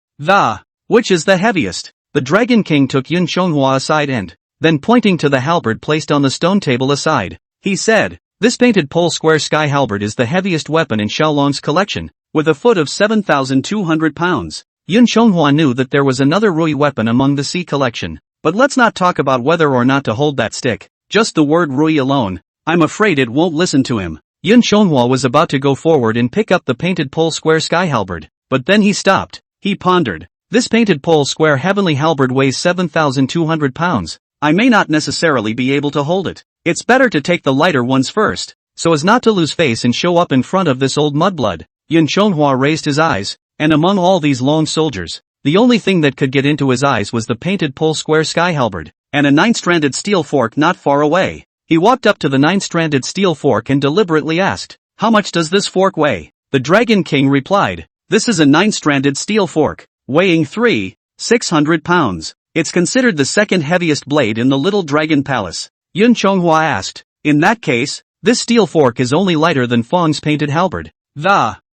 which is the heaviest?" The Dragon King took Yun Chonghua aside and, then pointing to the halberd placed on the stone table aside, he said, "This painted pole square sky halberd is the heaviest weapon in Xiaolong's collection, with a foot of 7,200 pounds. Yun Chonghua knew that there was another Rui weapon among the sea collection, but let's not talk about whether or not to hold that stick, just the word Rui alone. I'm afraid it won't listen to him." Yun Chonghua was about to go forward and pick up the painted pole square sky halberd, but then he stopped. He pondered, "This painted pole square heavenly halberd weighs 7,200 pounds. I may not necessarily be able to hold it. It's better to take the lighter ones first, so as not to lose face and show up in front of this old mudblood." Yun Chonghua raised his eyes, and among all these long soldiers, the only thing that could get into his eyes was the painted pole square sky halberd, and a 9-stranded steel fork not far away. He walked up to the 9-stranded steel fork and deliberately asked, "How much does this fork weigh?" The Dragon King replied, "This is a 9-stranded steel fork, weighing 600 pounds. It's considered the second heaviest blade in the Little Dragon Palace." Yun Chonghua asked, "In that case, this steel fork is only lighter than Fong's painted halberd.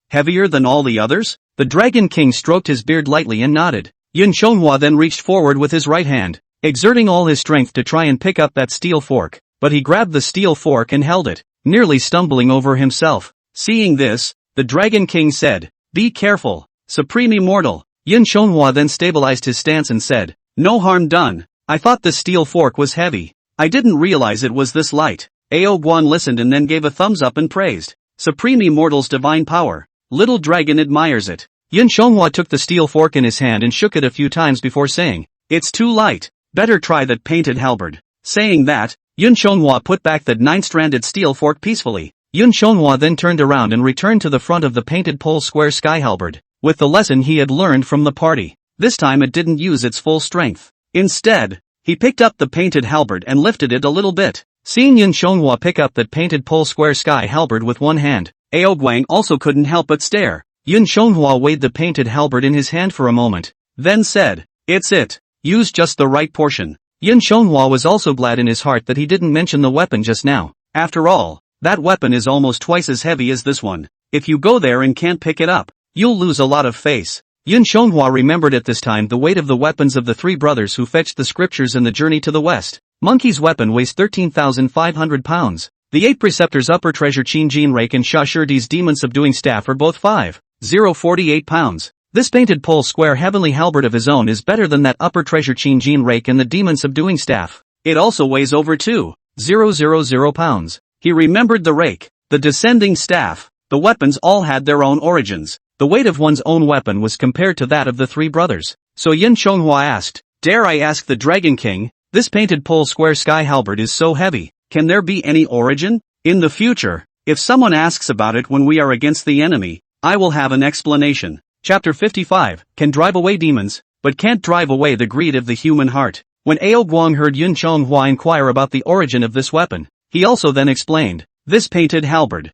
Heavier than all the others?" The Dragon King stroked his beard lightly and nodded. Yun Chonghua then reached forward with his right hand, exerting all his strength to try and pick up that steel fork, but he grabbed the steel fork and held it, nearly stumbling over himself. Seeing this, the Dragon King said, "Be careful, Supreme Immortal." Yun Chonghua then stabilized his stance and said, "No harm done. I thought the steel fork was heavy. I didn't realize it was this light." Aoguang listened and then gave a thumbs up and praised, "Supreme Immortal's divine power. Little Dragon admires it." Yun Chonghua took the steel fork in his hand and shook it a few times before saying, "It's too light. Better try that painted halberd." Saying that, Yun Chonghua put back that 9-stranded steel fork peacefully. Yun Chonghua then turned around and returned to the front of the painted pole square sky halberd, with the lesson he had learned from the party. This time it didn't use its full strength. Instead, he picked up the painted halberd and lifted it a little bit. Seeing Yun Chonghua pick up that painted pole square sky halberd with one hand, Aoguang also couldn't help but stare. Yun Chonghua weighed the painted halberd in his hand for a moment, then said, "It's it. Use just the right portion." Yun Chonghua was also glad in his heart that he didn't mention the weapon just now. After all, that weapon is almost twice as heavy as this one. If you go there and can't pick it up, you'll lose a lot of face. Yun Chonghua remembered at this time the weight of the weapons of the 3 brothers who fetched the scriptures in the journey to the west. Monkey's weapon weighs 13,500 pounds. The 8 preceptors' upper treasure Qin Jin Rake and Sha Shurdi's demon subduing staff are both 5,000 0.48 pounds. This painted pole square heavenly halberd of his own is better than that upper treasure Chin rake and the demon subduing staff. It also weighs over 2.000 pounds. He remembered the rake, the descending staff, the weapons all had their own origins. The weight of one's own weapon was compared to that of the three brothers. So Yin Chonghua asked, "Dare I ask the Dragon King, this painted pole square sky halberd is so heavy, can there be any origin? In the future, if someone asks about it when we are against the enemy, I will have an explanation." Chapter 55, can drive away demons, but can't drive away the greed of the human heart. When Ao Guang heard Yun Chonghua inquire about the origin of this weapon, he also then explained, this painted halberd,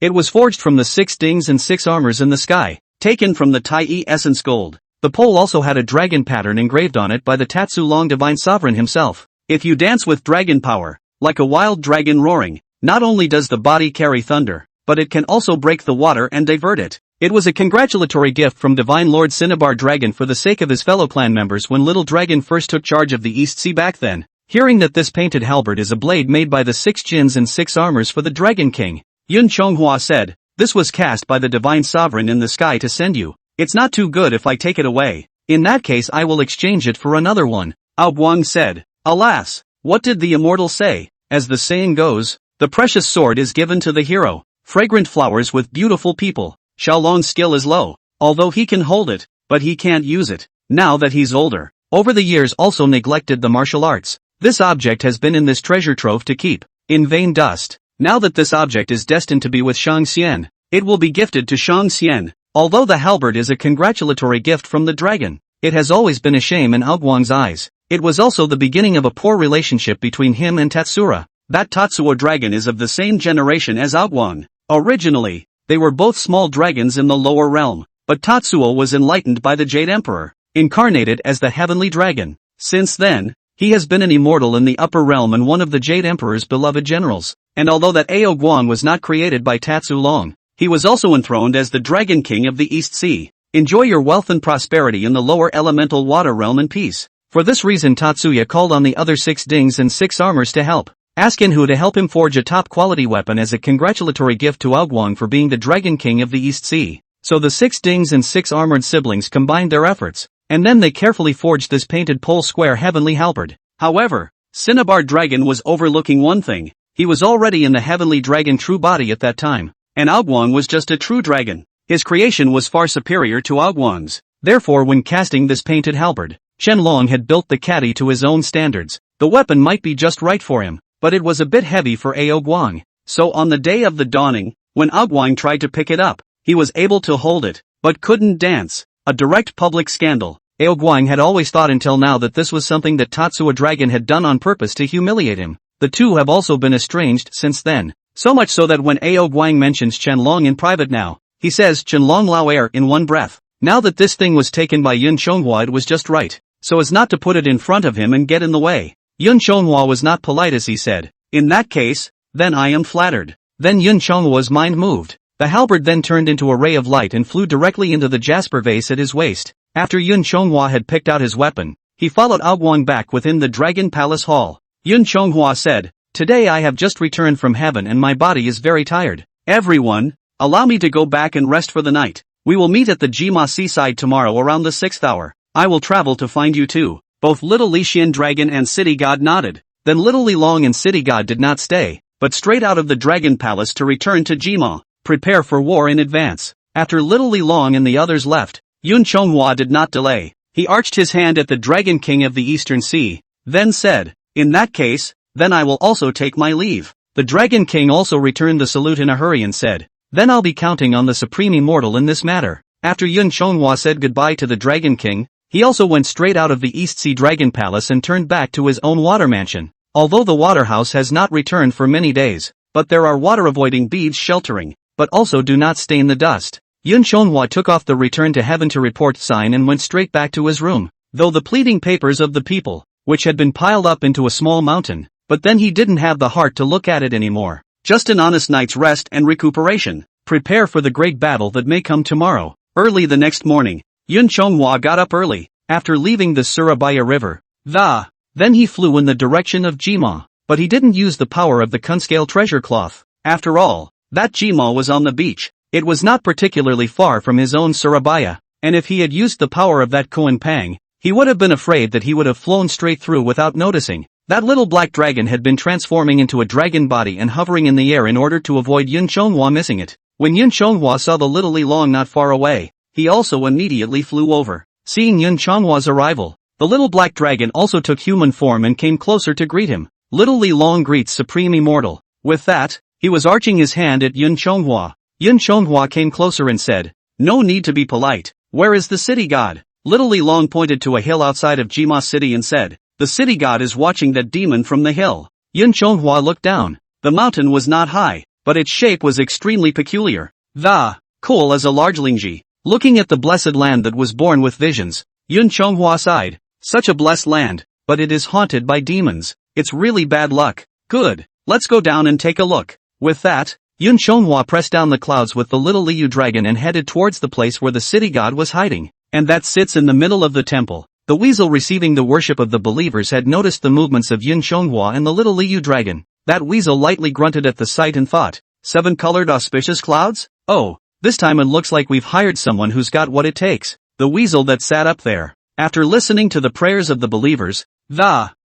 it was forged from the 6 dings and 6 armors in the sky, taken from the Tai Essence gold. The pole also had a dragon pattern engraved on it by the Tatsu Long Divine Sovereign himself. If you dance with dragon power, like a wild dragon roaring, not only does the body carry thunder, but it can also break the water and divert it. It was a congratulatory gift from Divine Lord Cinnabar Dragon for the sake of his fellow clan members when Little Dragon first took charge of the East Sea back then. Hearing that this painted halberd is a blade made by the 6 jins and 6 armors for the Dragon King, Yun Chonghua said, "This was cast by the Divine Sovereign in the sky to send you. It's not too good if I take it away. In that case I will exchange it for another one." Ao Guang said, "Alas, what did the immortal say? As the saying goes, the precious sword is given to the hero. Fragrant flowers with beautiful people. Xiaolong's skill is low, although he can hold it, but he can't use it. Now that he's older, over the years also neglected the martial arts. This object has been in this treasure trove to keep, in vain dust. Now that this object is destined to be with Shang Xian, it will be gifted to Shang Xian. Although the halberd is a congratulatory gift from the dragon, it has always been a shame in Ao Guang's eyes. It was also the beginning of a poor relationship between him and Tatsura. That Tatsuo dragon is of the same generation as Ao Guang. Originally, they were both small dragons in the lower realm, but Tatsuo was enlightened by the Jade Emperor, incarnated as the Heavenly Dragon. Since then, he has been an immortal in the upper realm and one of the Jade Emperor's beloved generals. And although that Ao Guang was not created by Tatsu Long, he was also enthroned as the Dragon King of the East Sea. Enjoy your wealth and prosperity in the lower elemental water realm in peace. For this reason Tatsuya called on the other 6 dings and 6 armors to help. Ask Inhu to help him forge a top-quality weapon as a congratulatory gift to Ao Guang for being the Dragon King of the East Sea. So the 6 dings and 6 armored siblings combined their efforts, and then they carefully forged this painted pole square heavenly halberd. However, Cinnabar Dragon was overlooking one thing. He was already in the Heavenly Dragon true body at that time, and Ao Guang was just a true dragon. His creation was far superior to Ao Guang's. Therefore when casting this painted halberd, Shenlong had built the caddy to his own standards. The weapon might be just right for him, but it was a bit heavy for Ao Guang. So on the day of the dawning, when Ao Guang tried to pick it up, he was able to hold it, but couldn't dance. A direct public scandal. Ao Guang had always thought until now that this was something that Tatsuo Dragon had done on purpose to humiliate him. The two have also been estranged since then. So much so that when Ao Guang mentions Qianlong in private now, he says Qianlong Lao Air in one breath. Now that this thing was taken by Yun Chonghua it was just right, so as not to put it in front of him and get in the way. Yun Chonghua was not polite as he said, "In that case, then I am flattered." Then Yun Chonghua's mind moved. The halberd then turned into a ray of light and flew directly into the jasper vase at his waist. After Yun Chonghua had picked out his weapon, he followed Ao Guang back within the Dragon Palace Hall. Yun Chonghua said, "Today I have just returned from heaven and my body is very tired. Everyone, allow me to go back and rest for the night. We will meet at the Jima seaside tomorrow around the 6th hour. I will travel to find you too." Both Little Lixian Dragon and City God nodded. Then Little Li Long and City God did not stay, but straight out of the Dragon Palace to return to Jima. Prepare for war in advance. After Little Li Long and the others left, Yun Chonghua did not delay. He arched his hand at the Dragon King of the Eastern Sea, then said, "In that case, then I will also take my leave." The Dragon King also returned the salute in a hurry and said, "Then I'll be counting on the Supreme Immortal in this matter." After Yun Chonghua said goodbye to the Dragon King, he also went straight out of the East Sea Dragon Palace and turned back to his own water mansion. Although the water house has not returned for many days, but there are water-avoiding beads sheltering, but also do not stain the dust. Yun Chonghua took off the return to heaven to report sign and went straight back to his room. Though the pleading papers of the people, which had been piled up into a small mountain, but then he didn't have the heart to look at it anymore. Just an honest night's rest and recuperation. Prepare for the great battle that may come tomorrow. Early the next morning, Yun Chonghua got up early, after leaving the Surabaya River. Then he flew in the direction of Jima, but he didn't use the power of the Kunscale treasure cloth. After all, that Jima was on the beach. It was not particularly far from his own Surabaya, and if he had used the power of that Koan Pang, he would have been afraid that he would have flown straight through without noticing. That little black dragon had been transforming into a dragon body and hovering in the air in order to avoid Yun Chonghua missing it. When Yun Chonghua saw the little Li Long not far away, he also immediately flew over. Seeing Yun Chonghua's arrival, the little black dragon also took human form and came closer to greet him. Little Li Long greets Supreme Immortal. With that, he was arching his hand at Yun Chonghua. Yun Chonghua came closer and said, "No need to be polite. Where is the city god?" Little Li Long pointed to a hill outside of Jima City and said, "The city god is watching that demon from the hill." Yun Chonghua looked down. The mountain was not high, but its shape was extremely peculiar. The cool as a large lingji. Looking at the blessed land that was born with visions, Yun Chonghua sighed. Such a blessed land, but it is haunted by demons. It's really bad luck. Good, let's go down and take a look. With that, Yun Chonghua pressed down the clouds with the little Liu dragon and headed towards the place where the city god was hiding, and that sits in the middle of the temple. The weasel receiving the worship of the believers had noticed the movements of Yun Chonghua and the little Liu dragon. That weasel lightly grunted at the sight and thought, 7-colored auspicious clouds? Oh, this time it looks like we've hired someone who's got what it takes. The weasel that sat up there, after listening to the prayers of the believers,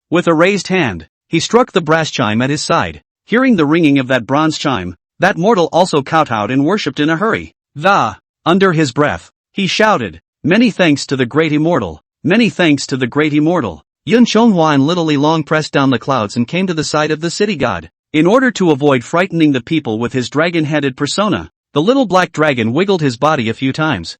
with a raised hand, he struck the brass chime at his side. Hearing the ringing of that bronze chime, that mortal also kowtowed and worshipped in a hurry. Under his breath, he shouted, "Many thanks to the great immortal. Many thanks to the great immortal." Yun Chonghua and little Li Long pressed down the clouds and came to the side of the city god. In order to avoid frightening the people with his dragon-headed persona, the little black dragon wiggled his body a few times.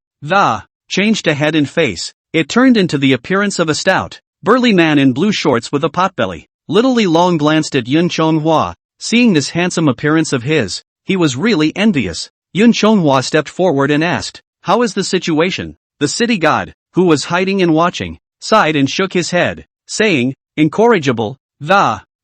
Changed to head and face. It turned into the appearance of a stout, burly man in blue shorts with a potbelly. Little Li Long glanced at Yun Chonghua. Seeing this handsome appearance of his, he was really envious. Yun Chonghua stepped forward and asked, "How is the situation?" The city god, who was hiding and watching, sighed and shook his head, saying, "Incorrigible,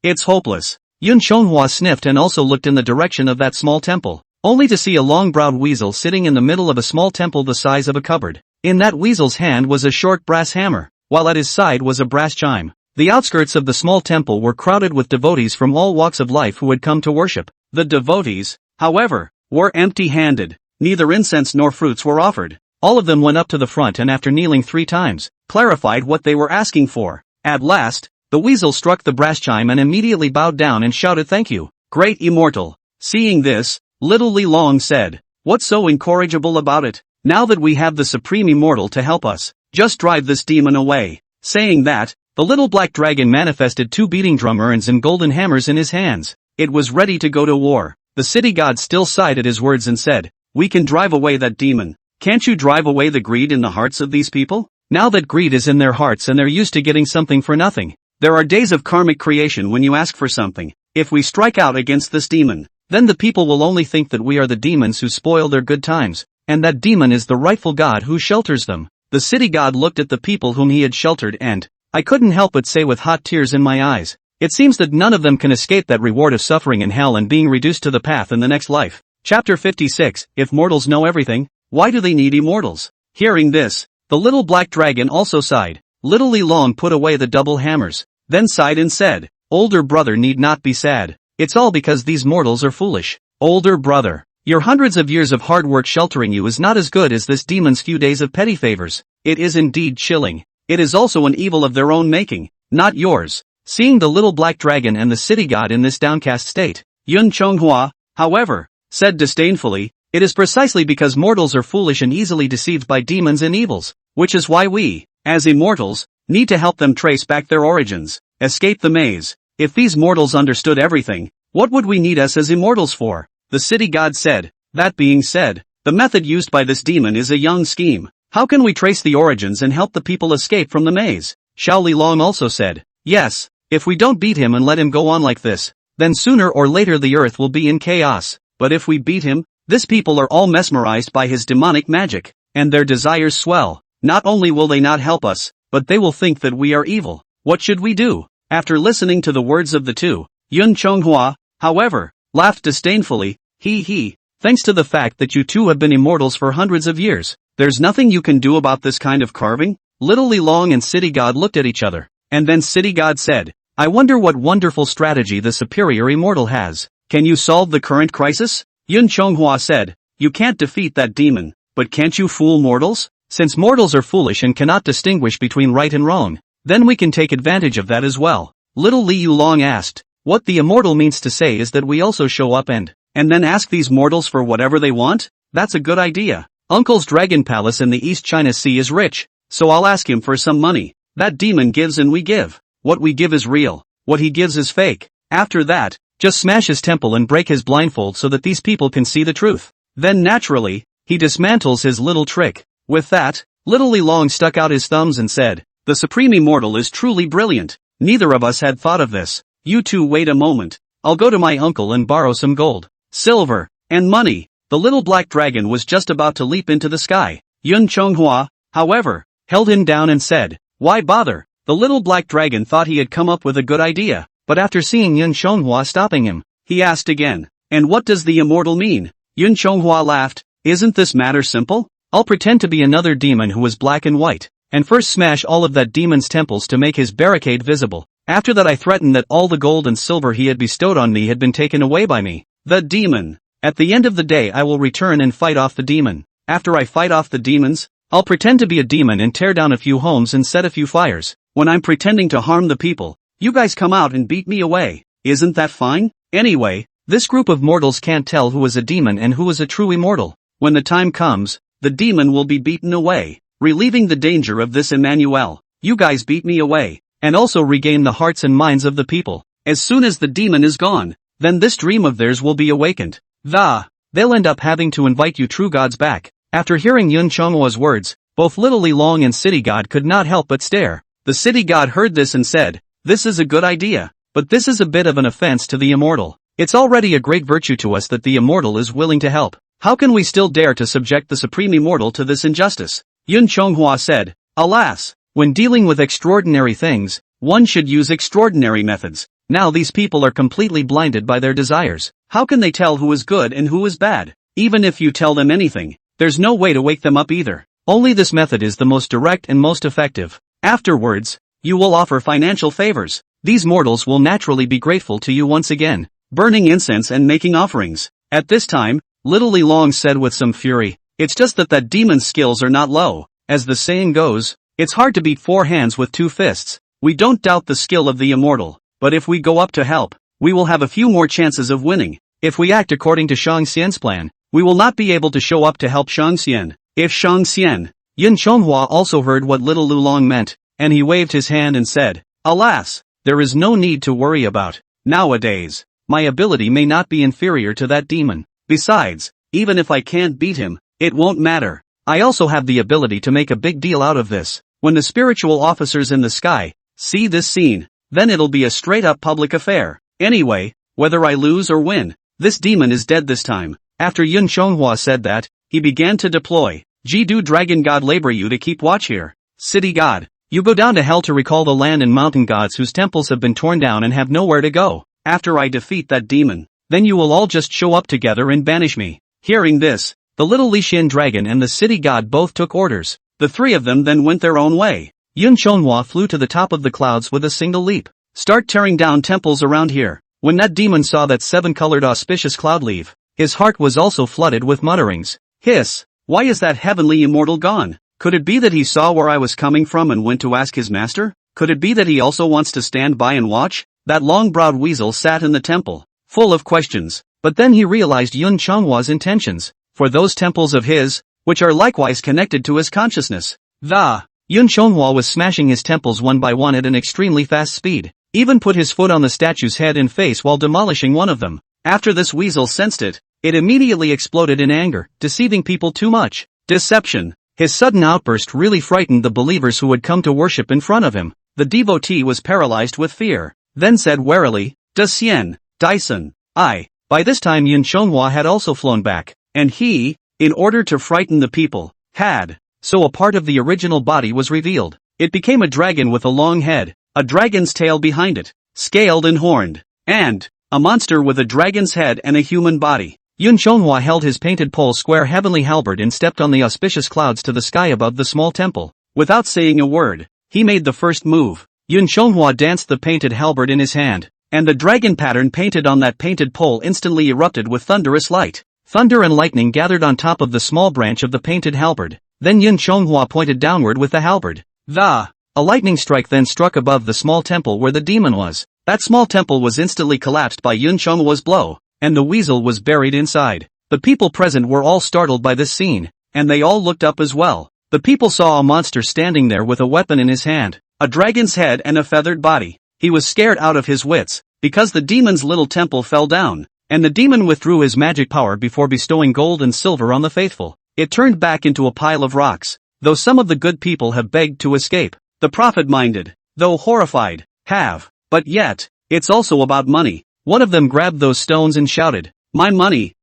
it's hopeless." Yun Chonghua sniffed and also looked in the direction of that small temple, only to see a long-browed weasel sitting in the middle of a small temple the size of a cupboard. In that weasel's hand was a short brass hammer, while at his side was a brass chime. The outskirts of the small temple were crowded with devotees from all walks of life who had come to worship. The devotees, however, were empty-handed. Neither incense nor fruits were offered. All of them went up to the front and after kneeling 3 times, clarified what they were asking for. At last, the weasel struck the brass chime and immediately bowed down and shouted, "Thank you, great immortal." Seeing this, little Li Long said, "What's so incorrigible about it? Now that we have the supreme immortal to help us, just drive this demon away." Saying that, the little black dragon manifested 2 beating drum urns and golden hammers in his hands. It was ready to go to war. The city god still sighed at his words and said, "We can drive away that demon. Can't you drive away the greed in the hearts of these people? Now that greed is in their hearts and they're used to getting something for nothing. There are days of karmic creation when you ask for something. If we strike out against this demon, then the people will only think that we are the demons who spoil their good times, and that demon is the rightful god who shelters them." The city god looked at the people whom he had sheltered and, I couldn't help but say with hot tears in my eyes, it seems that none of them can escape that reward of suffering in hell and being reduced to the path in the next life. Chapter 56, If mortals know everything, why do they need immortals? Hearing this, the little black dragon also sighed. Little Li Long put away the double hammers, then sighed and said, "Older brother need not be sad. It's all because these mortals are foolish. Older brother, your hundreds of years of hard work sheltering you is not as good as this demon's few days of petty favors. It is indeed chilling. It is also an evil of their own making, not yours." Seeing the little black dragon and the city god in this downcast state, Yun Chonghua, however, said disdainfully, "It is precisely because mortals are foolish and easily deceived by demons and evils, which is why we, as immortals, need to help them trace back their origins, escape the maze. If these mortals understood everything, what would we need us as immortals for?" The city god said. "That being said, the method used by this demon is a young scheme. How can we trace the origins and help the people escape from the maze?" Xiao Li Long also said, "Yes, if we don't beat him and let him go on like this, then sooner or later the earth will be in chaos. But if we beat him, this people are all mesmerized by his demonic magic, and their desires swell. Not only will they not help us, but they will think that we are evil. What should we do?" After listening to the words of the two, Yun Chonghua, however, laughed disdainfully. He, thanks to the fact that you two have been immortals for hundreds of years, there's nothing you can do about this kind of carving?" Little Li Long and City God looked at each other, and then City God said, "I wonder what wonderful strategy the superior immortal has. Can you solve the current crisis?" Yun Chonghua said, you can't defeat that demon, but can't you fool mortals? Since mortals are foolish and cannot distinguish between right and wrong, then we can take advantage of that as well. Little Li Yulong asked. What the immortal means to say is that we also show up and then ask these mortals for whatever they want? That's a good idea. Uncle's dragon palace in the East China Sea is rich, so I'll ask him for some money. That demon gives and we give. What we give is real, what he gives is fake. After that, just smash his temple and break his blindfold so that these people can see the truth. Then naturally, he dismantles his little trick. With that, Little Li Long stuck out his thumbs and said, "The Supreme Immortal is truly brilliant. Neither of us had thought of this. You two wait a moment. I'll go to my uncle and borrow some gold, silver, and money." The little black dragon was just about to leap into the sky. Yun Chonghua, however, held him down and said, "Why bother?" The little black dragon thought he had come up with a good idea, but after seeing Yun Chonghua stopping him, he asked again, "And what does the immortal mean?" Yun Chonghua laughed. "Isn't this matter simple? I'll pretend to be another demon who is black and white, and first smash all of that demon's temples to make his barricade visible. After that I threaten that all the gold and silver he had bestowed on me had been taken away by me, the demon. At the end of the day I will return and fight off the demon. After I fight off the demons, I'll pretend to be a demon and tear down a few homes and set a few fires. When I'm pretending to harm the people, you guys come out and beat me away. Isn't that fine? Anyway, this group of mortals can't tell who is a demon and who is a true immortal. When the time comes, the demon will be beaten away, relieving the danger of this Emmanuel. You guys beat me away, and also regain the hearts and minds of the people. As soon as the demon is gone, then this dream of theirs will be awakened. They'll end up having to invite you true gods back." After hearing Yun Chonghua's words, both Little Li Long and City God could not help but stare. The City God heard this and said, "This is a good idea, but this is a bit of an offense to the immortal. It's already a great virtue to us that the immortal is willing to help. How can we still dare to subject the Supreme Immortal to this injustice?" Yun Chonghua said, "Alas, when dealing with extraordinary things, one should use extraordinary methods. Now these people are completely blinded by their desires. How can they tell who is good and who is bad? Even if you tell them anything, there's no way to wake them up either. Only this method is the most direct and most effective. Afterwards, you will offer financial favors. These mortals will naturally be grateful to you once again, burning incense and making offerings." At this time, Little Li Long said with some fury, "It's just that demon's skills are not low. As the saying goes, it's hard to beat four hands with two fists. We don't doubt the skill of the immortal, but if we go up to help, we will have a few more chances of winning. If we act according to Shang Xian's plan, we will not be able to show up to help Shang Xian. If Shang Xian..." Yun Chonghua also heard what Little Lu Long meant, and he waved his hand and said, "Alas, there is no need to worry about. Nowadays, my ability may not be inferior to that demon. Besides, even if I can't beat him, it won't matter. I also have the ability to make a big deal out of this. When the spiritual officers in the sky see this scene, then it'll be a straight-up public affair. Anyway, whether I lose or win, this demon is dead this time." After Yun Chonghua said that, he began to deploy. "Ji-do Dragon God labor you to keep watch here. City God, you go down to hell to recall the land and mountain gods whose temples have been torn down and have nowhere to go. After I defeat that demon, then you will all just show up together and banish me." Hearing this, the little Lishin dragon and the city god both took orders. The three of them then went their own way. Yun Chonghua flew to the top of the clouds with a single leap. "Start tearing down temples around here." When that demon saw that seven-colored auspicious cloud leave, his heart was also flooded with mutterings. "Hiss, why is that heavenly immortal gone? Could it be that he saw where I was coming from and went to ask his master? Could it be that he also wants to stand by and watch?" That long-browed weasel sat in the temple, full of questions, but then he realized Yun Chonghua's intentions, for those temples of his, which are likewise connected to his consciousness. Yun Chonghua was smashing his temples one by one at an extremely fast speed, even put his foot on the statue's head and face while demolishing one of them. After this weasel sensed it, it immediately exploded in anger, deceiving people too much. Deception. His sudden outburst really frightened the believers who had come to worship in front of him. The devotee was paralyzed with fear, then said warily, "Dacian, Dyson, I." By this time Yun Chonghua had also flown back, and he, in order to frighten the people, had. So a part of the original body was revealed. It became a dragon with a long head, a dragon's tail behind it, scaled and horned, and a monster with a dragon's head and a human body. Yun Chonghua held his painted pole square heavenly halberd and stepped on the auspicious clouds to the sky above the small temple. Without saying a word, he made the first move. Yun Chonghua danced the painted halberd in his hand, and the dragon pattern painted on that painted pole instantly erupted with thunderous light. Thunder and lightning gathered on top of the small branch of the painted halberd. Then Yun Chonghua pointed downward with the halberd. A lightning strike then struck above the small temple where the demon was. That small temple was instantly collapsed by Yun Chonghua's blow, and the weasel was buried inside. The people present were all startled by this scene, and they all looked up as well. The people saw a monster standing there with a weapon in his hand, a dragon's head and a feathered body. He was scared out of his wits, because the demon's little temple fell down, and the demon withdrew his magic power before bestowing gold and silver on the faithful. It turned back into a pile of rocks, though some of the good people have begged to escape. The prophet minded, though horrified, have. But yet, it's also about money. One of them grabbed those stones and shouted, my money,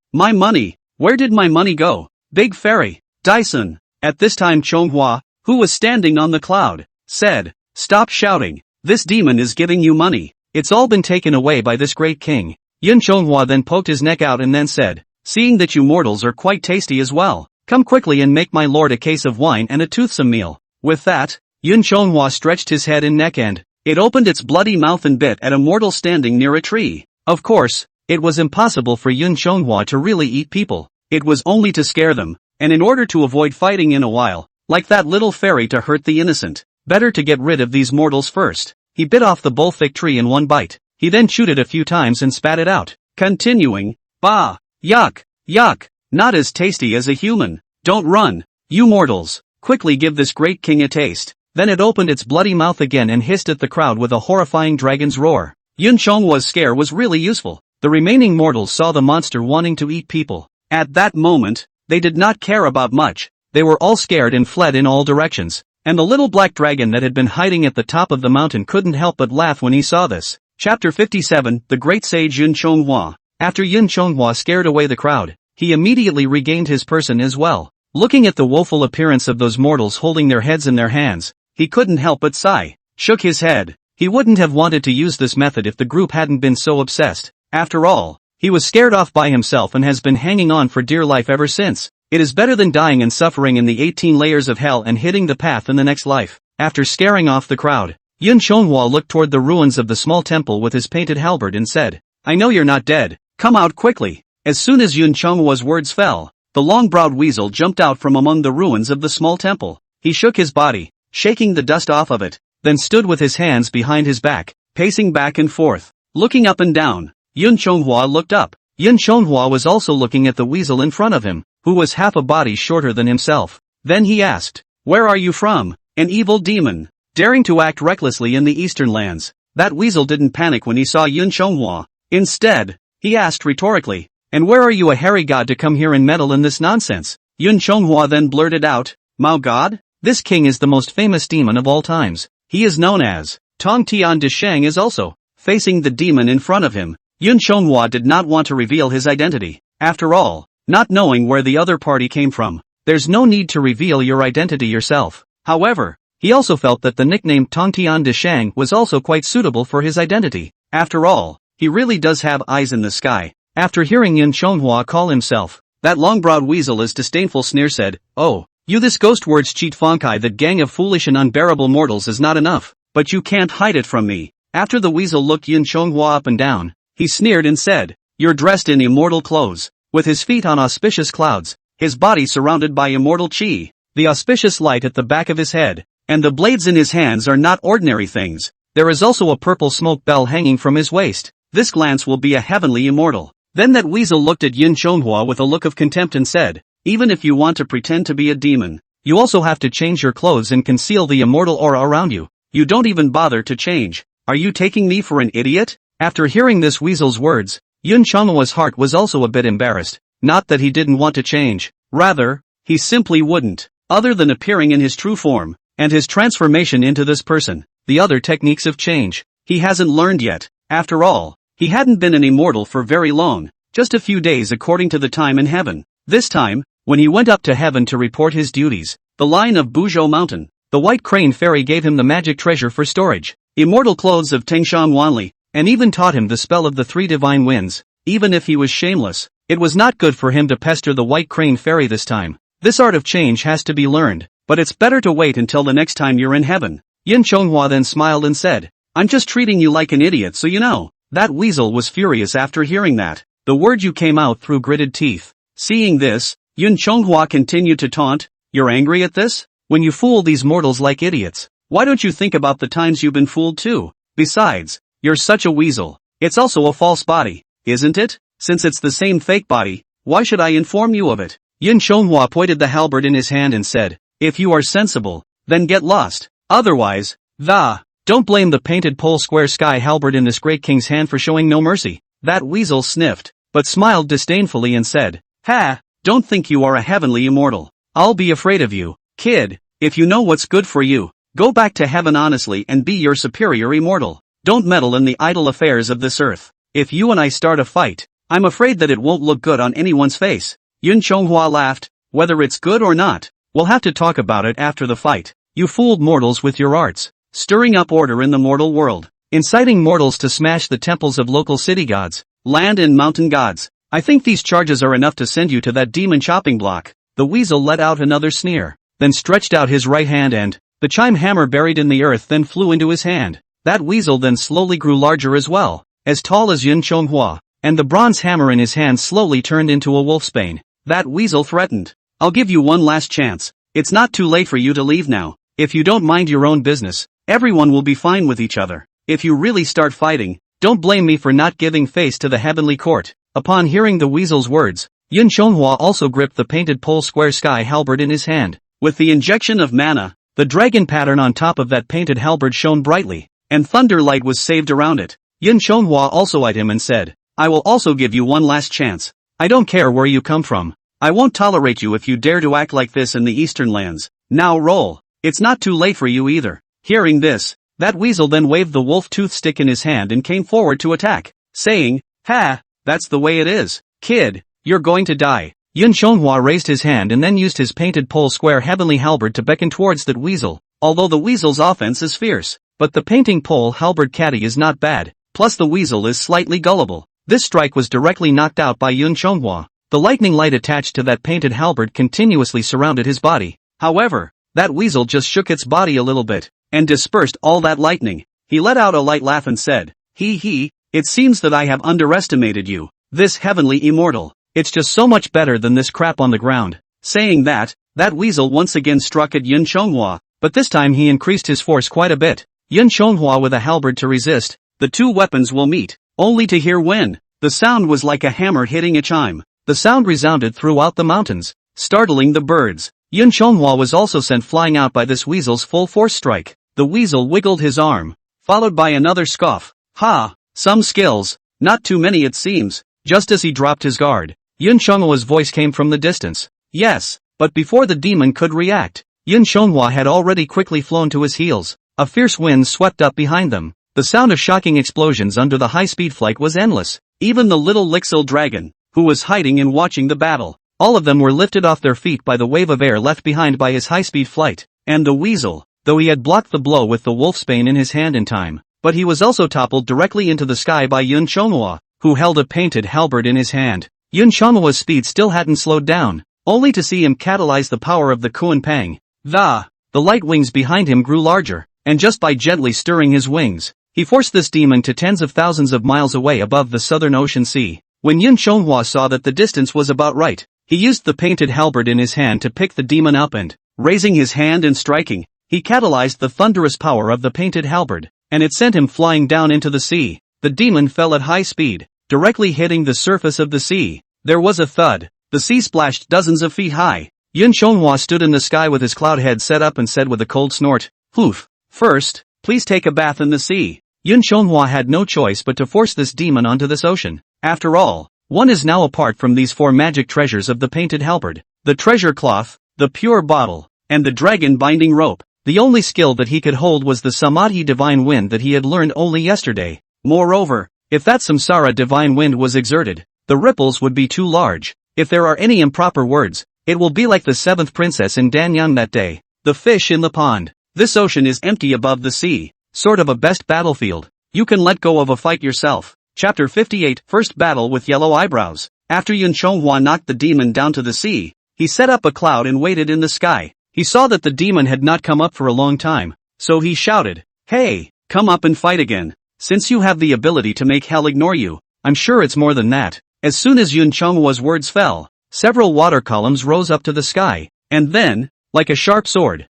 where did my money go? Big fairy, Dyson. At this time Chonghua, who was standing on the cloud, said, stop shouting, this demon is giving you money. It's all been taken away by this great king. Yun Chonghua then poked his neck out and then said, seeing that you mortals are quite tasty as well, come quickly and make my lord a case of wine and a toothsome meal. With that, Yun Chonghua stretched his head and neck and it opened its bloody mouth and bit at a mortal standing near a tree. Of course, it was impossible for Yun Chonghua to really eat people. It was only to scare them, and in order to avoid fighting in a while, like that little fairy to hurt the innocent, better to get rid of these mortals first. He bit off the bull-thick tree in one bite. He then chewed it a few times and spat it out, continuing, bah, yuck, not as tasty as a human. Don't run, you mortals, quickly give this great king a taste. Then it opened its bloody mouth again and hissed at the crowd with a horrifying dragon's roar. Yun Chonghua's scare was really useful. The remaining mortals saw the monster wanting to eat people. At that moment, they did not care about much. They were all scared and fled in all directions. And the little black dragon that had been hiding at the top of the mountain couldn't help but laugh when he saw this. Chapter 57, The Great Sage Yun Chonghua. After Yun Chonghua scared away the crowd, he immediately regained his person as well. Looking at the woeful appearance of those mortals holding their heads in their hands, he couldn't help but sigh, shook his head. He wouldn't have wanted to use this method if the group hadn't been so obsessed. After all, he was scared off by himself and has been hanging on for dear life ever since. It is better than dying and suffering in the 18 layers of hell and hitting the path in the next life. After scaring off the crowd, Yun Chonghua looked toward the ruins of the small temple with his painted halberd and said, I know you're not dead, come out quickly. As soon as Yun Chonghua's words fell, the long-browed weasel jumped out from among the ruins of the small temple. He shook his body, shaking the dust off of it, then stood with his hands behind his back, pacing back and forth, looking up and down. Yun Chonghua looked up. Yun Chonghua was also looking at the weasel in front of him, who was half a body shorter than himself. Then he asked, where are you from, an evil demon, daring to act recklessly in the eastern lands? That weasel didn't panic when he saw Yun Chonghua. Instead, he asked rhetorically, and where are you a hairy god to come here and meddle in this nonsense? Yun Chonghua then blurted out, Mao God? This king is the most famous demon of all times. He is known as Tong Tian de Shang is also facing the demon in front of him. Yun Chonghua did not want to reveal his identity. After all, not knowing where the other party came from, there's no need to reveal your identity yourself. However, he also felt that the nickname Tong Tian de Shang was also quite suitable for his identity. After all, he really does have eyes in the sky. After hearing Yun Chonghua call himself that long-browed weasel, as disdainful sneer said, oh, you this ghost words cheat Fonkai, that gang of foolish and unbearable mortals is not enough, but you can't hide it from me. After the weasel looked Yun Chonghua up and down, he sneered and said, you're dressed in immortal clothes, with his feet on auspicious clouds, his body surrounded by immortal chi, the auspicious light at the back of his head, and the blades in his hands are not ordinary things. There is also a purple smoke bell hanging from his waist. This glance will be a heavenly immortal. Then that weasel looked at Yun Chonghua with a look of contempt and said, even if you want to pretend to be a demon, you also have to change your clothes and conceal the immortal aura around you. You don't even bother to change. Are you taking me for an idiot? After hearing this weasel's words, Yun Chonghua's heart was also a bit embarrassed. Not that he didn't want to change. Rather, he simply wouldn't. Other than appearing in his true form, and his transformation into this person, the other techniques of change, he hasn't learned yet. After all, he hadn't been an immortal for very long, just a few days according to the time in heaven. This time, when he went up to heaven to report his duties, the line of Buzhou Mountain, the white crane fairy gave him the magic treasure for storage, immortal clothes of Tengshan Wanli, and even taught him the spell of the 3 divine winds. Even if he was shameless, it was not good for him to pester the white crane fairy this time. This art of change has to be learned, but it's better to wait until the next time you're in heaven. Yun Chonghua then smiled and said, I'm just treating you like an idiot so you know. That weasel was furious after hearing that. The word you came out through gritted teeth. Seeing this, Yun Chonghua continued to taunt, "You're angry at this? When you fool these mortals like idiots, why don't you think about the times you've been fooled too? Besides, you're such a weasel. It's also a false body, isn't it? Since it's the same fake body, why should I inform you of it?" Yun Chonghua pointed the halberd in his hand and said, "If you are sensible, then get lost. Otherwise, don't blame the painted pole square sky halberd in this great king's hand for showing no mercy." That weasel sniffed, but smiled disdainfully and said, "Ha, don't think you are a heavenly immortal. I'll be afraid of you, kid. If you know what's good for you, go back to heaven honestly and be your superior immortal. Don't meddle in the idle affairs of this earth. If you and I start a fight, I'm afraid that it won't look good on anyone's face." Yun Chonghua laughed, "Whether it's good or not, we'll have to talk about it after the fight. You fooled mortals with your arts, stirring up order in the mortal world, inciting mortals to smash the temples of local city gods, land and mountain gods. I think these charges are enough to send you to that demon chopping block." The weasel let out another sneer, then stretched out his right hand and, the chime hammer buried in the earth then flew into his hand. That weasel then slowly grew larger as well, as tall as Yun Chonghua, and the bronze hammer in his hand slowly turned into a wolfsbane. That weasel threatened, "I'll give you one last chance. It's not too late for you to leave now. If you don't mind your own business, everyone will be fine with each other. If you really start fighting, don't blame me for not giving face to the heavenly court." Upon hearing the weasel's words, Yun Chonghua also gripped the painted pole square sky halberd in his hand. With the injection of mana, the dragon pattern on top of that painted halberd shone brightly, and thunder light was saved around it. Yun Chonghua also eyed him and said, "I will also give you one last chance. I don't care where you come from. I won't tolerate you if you dare to act like this in the eastern lands. Now roll. It's not too late for you either." Hearing this, that weasel then waved the wolf tooth stick in his hand and came forward to attack, saying, "Ha, that's the way it is. Kid, you're going to die." Yun Chonghua raised his hand and then used his painted pole square heavenly halberd to beckon towards that weasel. Although the weasel's offense is fierce, but the painting pole halberd caddy is not bad, plus the weasel is slightly gullible. This strike was directly knocked out by Yun Chonghua. The lightning light attached to that painted halberd continuously surrounded his body. However, that weasel just shook its body a little bit, and dispersed all that lightning. He let out a light laugh and said, "Hee, it seems that I have underestimated you, this heavenly immortal. It's just so much better than this crap on the ground." Saying that, that weasel once again struck at Yun Chonghua, but this time he increased his force quite a bit. Yun Chonghua with a halberd to resist, the two weapons will meet, only to hear when. The sound was like a hammer hitting a chime. The sound resounded throughout the mountains, startling the birds. Yun Chonghua was also sent flying out by this weasel's full force strike. The weasel wiggled his arm, followed by another scoff. "Ha, some skills, not too many it seems." Just as he dropped his guard, Yun Chonghua's voice came from the distance. "Yes," but before the demon could react, Yun Chonghua had already quickly flown to his heels. A fierce wind swept up behind them. The sound of shocking explosions under the high-speed flight was endless. Even the little Lixil dragon, who was hiding and watching the battle, all of them were lifted off their feet by the wave of air left behind by his high-speed flight. And the weasel, though he had blocked the blow with the wolfsbane in his hand in time, but he was also toppled directly into the sky by Yun Chonghua, who held a painted halberd in his hand. Yun Chonghua's speed still hadn't slowed down, only to see him catalyze the power of the Kuan Pang. The light wings behind him grew larger, and just by gently stirring his wings, he forced this demon to tens of thousands of miles away above the southern ocean sea. When Yun Chonghua saw that the distance was about right, he used the painted halberd in his hand to pick the demon up and, raising his hand and striking, he catalyzed the thunderous power of the painted halberd, and it sent him flying down into the sea. The demon fell at high speed, directly hitting the surface of the sea. There was a thud. The sea splashed dozens of feet high. Yun Chonghua stood in the sky with his cloud head set up and said with a cold snort, "Poof. First, please take a bath in the sea." Yun Chonghua had no choice but to force this demon onto this ocean. After all, one is now apart from these four magic treasures of the painted halberd: the treasure cloth, the pure bottle, and the dragon binding rope. The only skill that he could hold was the Samadhi divine wind that he had learned only yesterday. Moreover, if that Samsara divine wind was exerted, the ripples would be too large. If there are any improper words, it will be like the seventh princess in Danyang that day, the fish in the pond. This ocean is empty above the sea, sort of a best battlefield. You can let go of a fight yourself. Chapter 58, First Battle with Yellow Eyebrows. After Yun Chonghua knocked the demon down to the sea, he set up a cloud and waited in the sky. He saw that the demon had not come up for a long time, so he shouted, "Hey, come up and fight again. Since you have the ability to make hell ignore you, I'm sure it's more than that." As soon as Yun Chonghua's words fell, several water columns rose up to the sky, and then, like a sharp sword,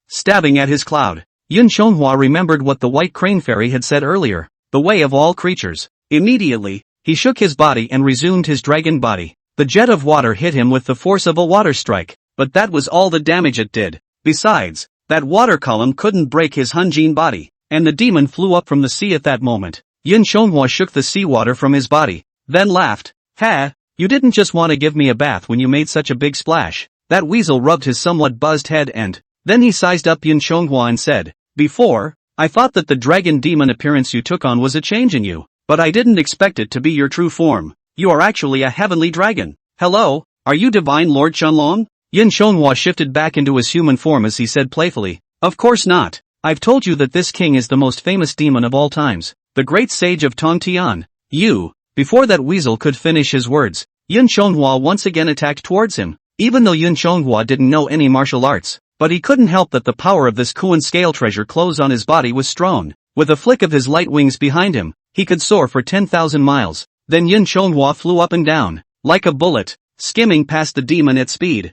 stabbing at his cloud. Yun Chonghua remembered what the White Crane Fairy had said earlier, the way of all creatures. Immediately, he shook his body and resumed his dragon body. The jet of water hit him with the force of a water strike, but that was all the damage it did. Besides, that water column couldn't break his Hunjin body, and the demon flew up from the sea at that moment. Yun Chonghua shook the seawater from his body, then laughed. Ha! You didn't just want to give me a bath when you made such a big splash. That weasel rubbed his somewhat buzzed head and, then he sized up Yun Chonghua and said, Before, I thought that the dragon demon appearance you took on was a change in you, but I didn't expect it to be your true form. You are actually a heavenly dragon. Hello, are you divine Lord Chunlong? Yun Chonghua shifted back into his human form as he said playfully, Of course not. I've told you that this king is the most famous demon of all times, the great sage of Tongtian. You. Before that weasel could finish his words, Yun Chonghua once again attacked towards him. Even though Yun Chonghua didn't know any martial arts, but he couldn't help that the power of this Kuan scale treasure clothes on his body was strong. With a flick of his light wings behind him, he could soar for 10,000 miles. Then Yun Chonghua flew up and down, like a bullet, skimming past the demon at speed.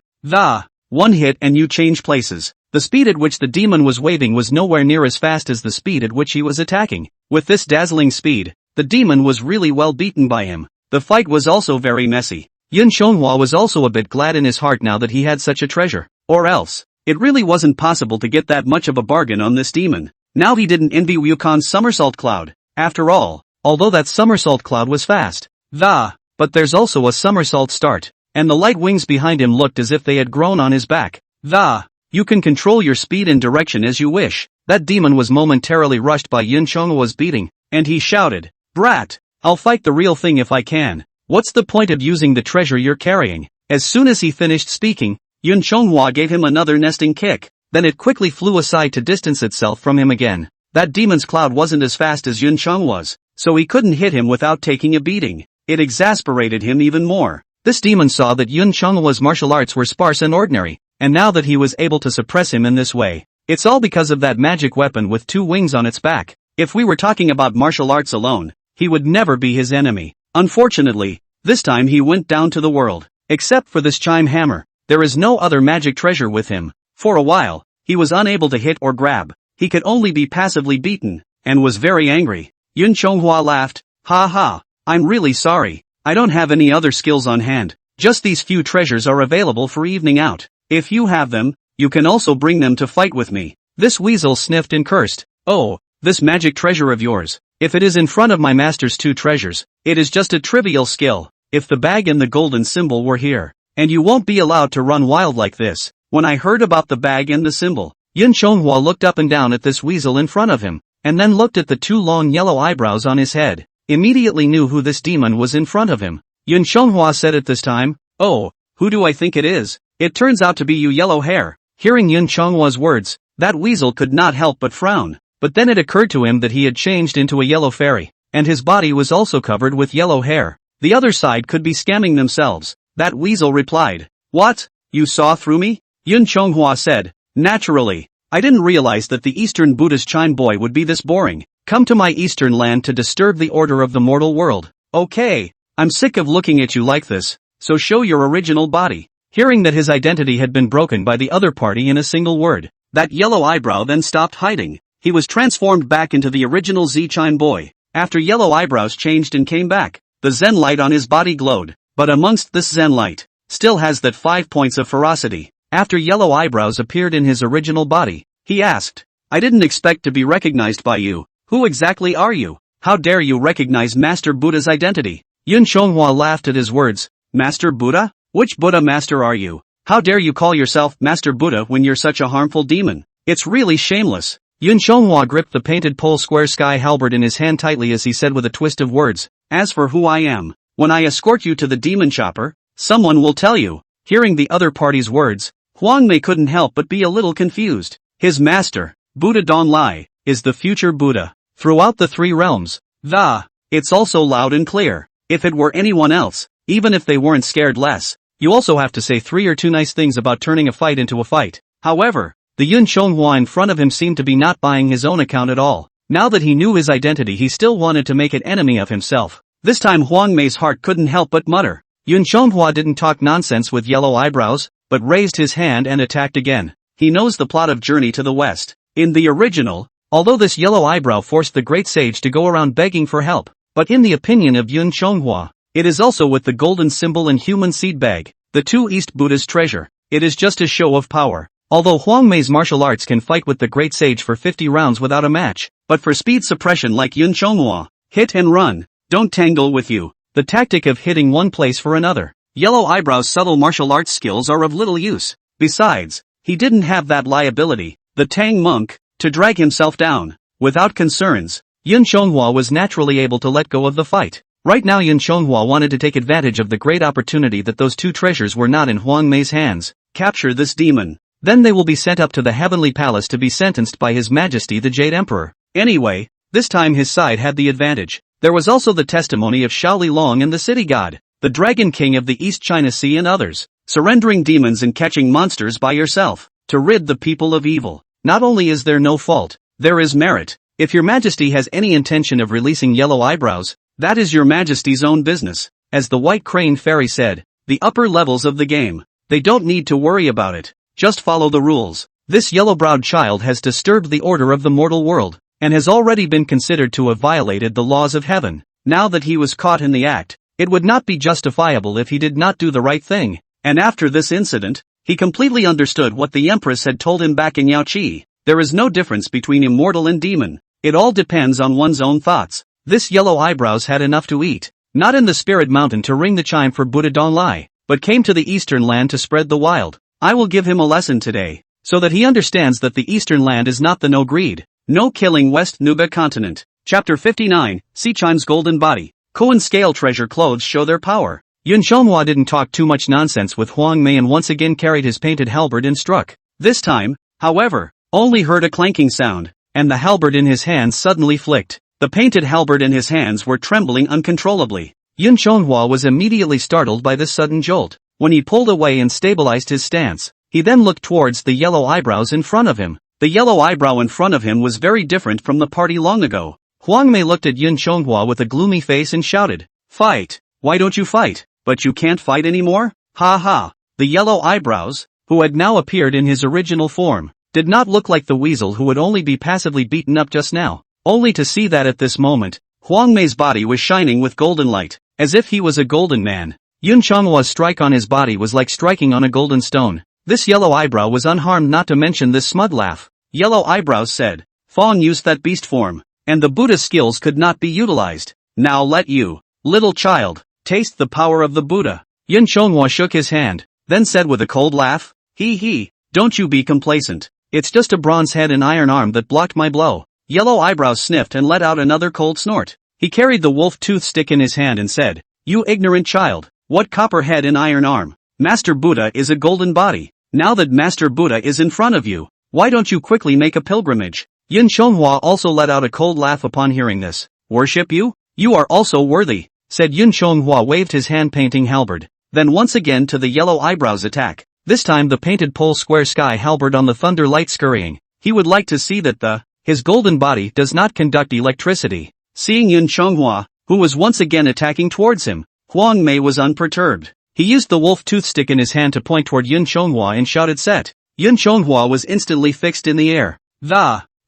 One hit and you change places. The speed at which the demon was waving was nowhere near as fast as the speed at which he was attacking. With this dazzling speed, the demon was really well beaten by him. The fight was also very messy. Yun Chonghua was also a bit glad in his heart now that he had such a treasure. Or else, it really wasn't possible to get that much of a bargain on this demon. Now he didn't envy Wukon's somersault cloud. After all, although that somersault cloud was fast, but there's also a somersault start, and the light wings behind him looked as if they had grown on his back. You can control your speed and direction as you wish. That demon was momentarily rushed by Yun Chonghua's beating, and he shouted, Brat! I'll fight the real thing if I can. What's the point of using the treasure you're carrying? As soon as he finished speaking, Yun Chonghua gave him another nesting kick, then it quickly flew aside to distance itself from him again. That demon's cloud wasn't as fast as Yun Chonghua's, so he couldn't hit him without taking a beating. It exasperated him even more. This demon saw that Yun Chonghua's martial arts were sparse and ordinary, and now that he was able to suppress him in this way, it's all because of that magic weapon with 2 wings on its back. If we were talking about martial arts alone, he would never be his enemy. Unfortunately, this time he went down to the world. Except for this chime hammer, there is no other magic treasure with him. For a while, he was unable to hit or grab. He could only be passively beaten, and was very angry. Yun Chonghua laughed, I'm really sorry. I don't have any other skills on hand. Just these few treasures are available for evening out. If you have them, you can also bring them to fight with me. This weasel sniffed and cursed. Oh, this magic treasure of yours. If it is in front of my master's 2 treasures, it is just a trivial skill. If the bag and the golden symbol were here, and you won't be allowed to run wild like this. When I heard about the bag and the symbol, Yun Chonghua looked up and down at this weasel in front of him, and then looked at the 2 long yellow eyebrows on his head. Immediately knew who this demon was in front of him. Yun Chonghua said at this time, Oh, who do I think it is? It turns out to be you, Yellow Hair. Hearing Yun Chonghua's words, that weasel could not help but frown. But then it occurred to him that he had changed into a yellow fairy, and his body was also covered with yellow hair. The other side could be scamming themselves. That weasel replied, What? You saw through me? Yun Chonghua said, Naturally. I didn't realize that the Eastern Buddhist Chime boy would be this boring. Come to my Eastern land to disturb the order of the mortal world. Okay. I'm sick of looking at you like this, so show your original body. Hearing that his identity had been broken by the other party in a single word, that yellow eyebrow then stopped hiding. He was transformed back into the original Z-Chime boy. After yellow eyebrows changed and came back, the Zen light on his body glowed, but amongst this Zen light, still has that 5 points of ferocity. After yellow eyebrows appeared in his original body, he asked, I didn't expect to be recognized by you. Who exactly are you? How dare you recognize Master Buddha's identity? Yun Chonghua laughed at his words. Master Buddha? Which Buddha master are you? How dare you call yourself Master Buddha when you're such a harmful demon? It's really shameless. Yun Chonghua gripped the painted pole square sky halberd in his hand tightly as he said with a twist of words, As for who I am, when I escort you to the demon chopper, someone will tell you. Hearing the other party's words, Huang Mei couldn't help but be a little confused. His master, Buddha Don Lai, is the future Buddha. Throughout the 3 realms, it's also loud and clear. If it were anyone else, even if they weren't scared less, you also have to say 3 or 2 nice things about turning a fight into a fight. However, the Yun Chonghua in front of him seemed to be not buying his own account at all. Now that he knew his identity, he still wanted to make an enemy of himself. This time Huang Mei's heart couldn't help but mutter. Yun Chonghua didn't talk nonsense with yellow eyebrows, but raised his hand and attacked again. He knows the plot of Journey to the West. In the original, although this yellow eyebrow forced the great sage to go around begging for help, but in the opinion of Yun Chonghua, it is also with the golden symbol and human seed bag, the two East Buddha's treasure. It is just a show of power. Although Huang Mei's martial arts can fight with the great sage for 50 rounds without a match, but for speed suppression like Yun Chonghua, hit and run, don't tangle with you. The tactic of hitting one place for another. Yellow Eyebrow's subtle martial arts skills are of little use. Besides, he didn't have that liability, the Tang monk, to drag himself down. Without concerns, Yun Chonghua was naturally able to let go of the fight. Right now Yun Chonghua wanted to take advantage of the great opportunity that those two treasures were not in Huang Mei's hands. Capture this demon. Then they will be sent up to the heavenly palace to be sentenced by His Majesty the Jade Emperor. Anyway, this time his side had the advantage. There was also the testimony of Shaoli Long and the city god, the Dragon King of the East China Sea and others, surrendering demons and catching monsters by yourself, to rid the people of evil. Not only is there no fault, there is merit. If your majesty has any intention of releasing yellow eyebrows, that is your majesty's own business. As the White Crane Fairy said, the upper levels of the game, they don't need to worry about it, just follow the rules. This yellow-browed child has disturbed the order of the mortal world, and has already been considered to have violated the laws of heaven. Now that he was caught in the act, it would not be justifiable if he did not do the right thing. And after this incident, he completely understood what the Empress had told him back in Yaoqi. There is no difference between immortal and demon. It all depends on one's own thoughts. This yellow eyebrows had enough to eat, not in the spirit mountain to ring the chime for Buddha Donglai, but came to the eastern land to spread the wild. I will give him a lesson today, so that he understands that the eastern land is not the no greed, no killing West Nuba continent. Chapter 59, Sea Chime's Golden Body. Koan scale treasure clothes show their power. Yun Chonghua didn't talk too much nonsense with Huang Mei and once again carried his painted halberd and struck. This time, however, only heard a clanking sound, and the halberd in his hands suddenly flicked. The painted halberd in his hands were trembling uncontrollably. Yun Chonghua was immediately startled by this sudden jolt. When he pulled away and stabilized his stance, he then looked towards the yellow eyebrows in front of him. The yellow eyebrow in front of him was very different from the party long ago. Huang Mei looked at Yun Chonghua with a gloomy face and shouted, "Fight! Why don't you fight? But you can't fight anymore? Ha ha!" The yellow eyebrows, who had now appeared in his original form, did not look like the weasel who would only be passively beaten up just now, only to see that at this moment, Huang Mei's body was shining with golden light, as if he was a golden man. Yun Chonghua's strike on his body was like striking on a golden stone. This yellow eyebrow was unharmed, not to mention this smug laugh. Yellow eyebrows said, "Fong used that beast form, and the Buddha's skills could not be utilized. Now let you, little child, taste the power of the Buddha." Yun Chonghua shook his hand, then said with a cold laugh, "He, don't you be complacent. It's just a bronze head and iron arm that blocked my blow." Yellow eyebrows sniffed and let out another cold snort. He carried the wolf tooth stick in his hand and said, "You ignorant child, what copper head and iron arm? Master Buddha is a golden body. Now that Master Buddha is in front of you, why don't you quickly make a pilgrimage?" Yun Chonghua also let out a cold laugh upon hearing this. "Worship you? You are also worthy," said Yun Chonghua, waved his hand-painting halberd. Then once again to the yellow eyebrows attack. This time the painted pole square sky halberd on the thunder light scurrying. He would like to see that his golden body does not conduct electricity. Seeing Yun Chonghua, who was once again attacking towards him, Huang Mei was unperturbed. He used the wolf tooth stick in his hand to point toward Yun Chonghua and shouted, "Set!" Yun Chonghua was instantly fixed in the air.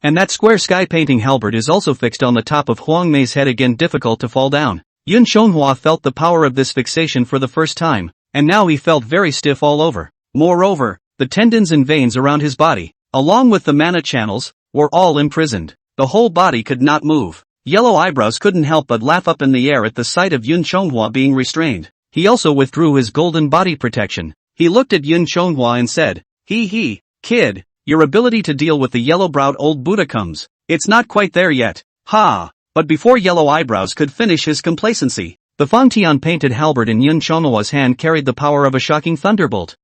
And that square sky painting halberd is also fixed on the top of Huang Mei's head, again difficult to fall down. Yun Chonghua felt the power of this fixation for the first time, and now he felt very stiff all over. Moreover, the tendons and veins around his body, along with the mana channels, were all imprisoned. The whole body could not move. Yellow eyebrows couldn't help but laugh up in the air at the sight of Yun Chonghua being restrained. He also withdrew his golden body protection. He looked at Yun Chonghua and said, He, kid, your ability to deal with the yellow-browed old Buddha comes. It's not quite there yet. Ha! But before Yellow Eyebrows could finish his complacency, the Fangtian painted halberd in Yun Chonghua's hand carried the power of a shocking thunderbolt.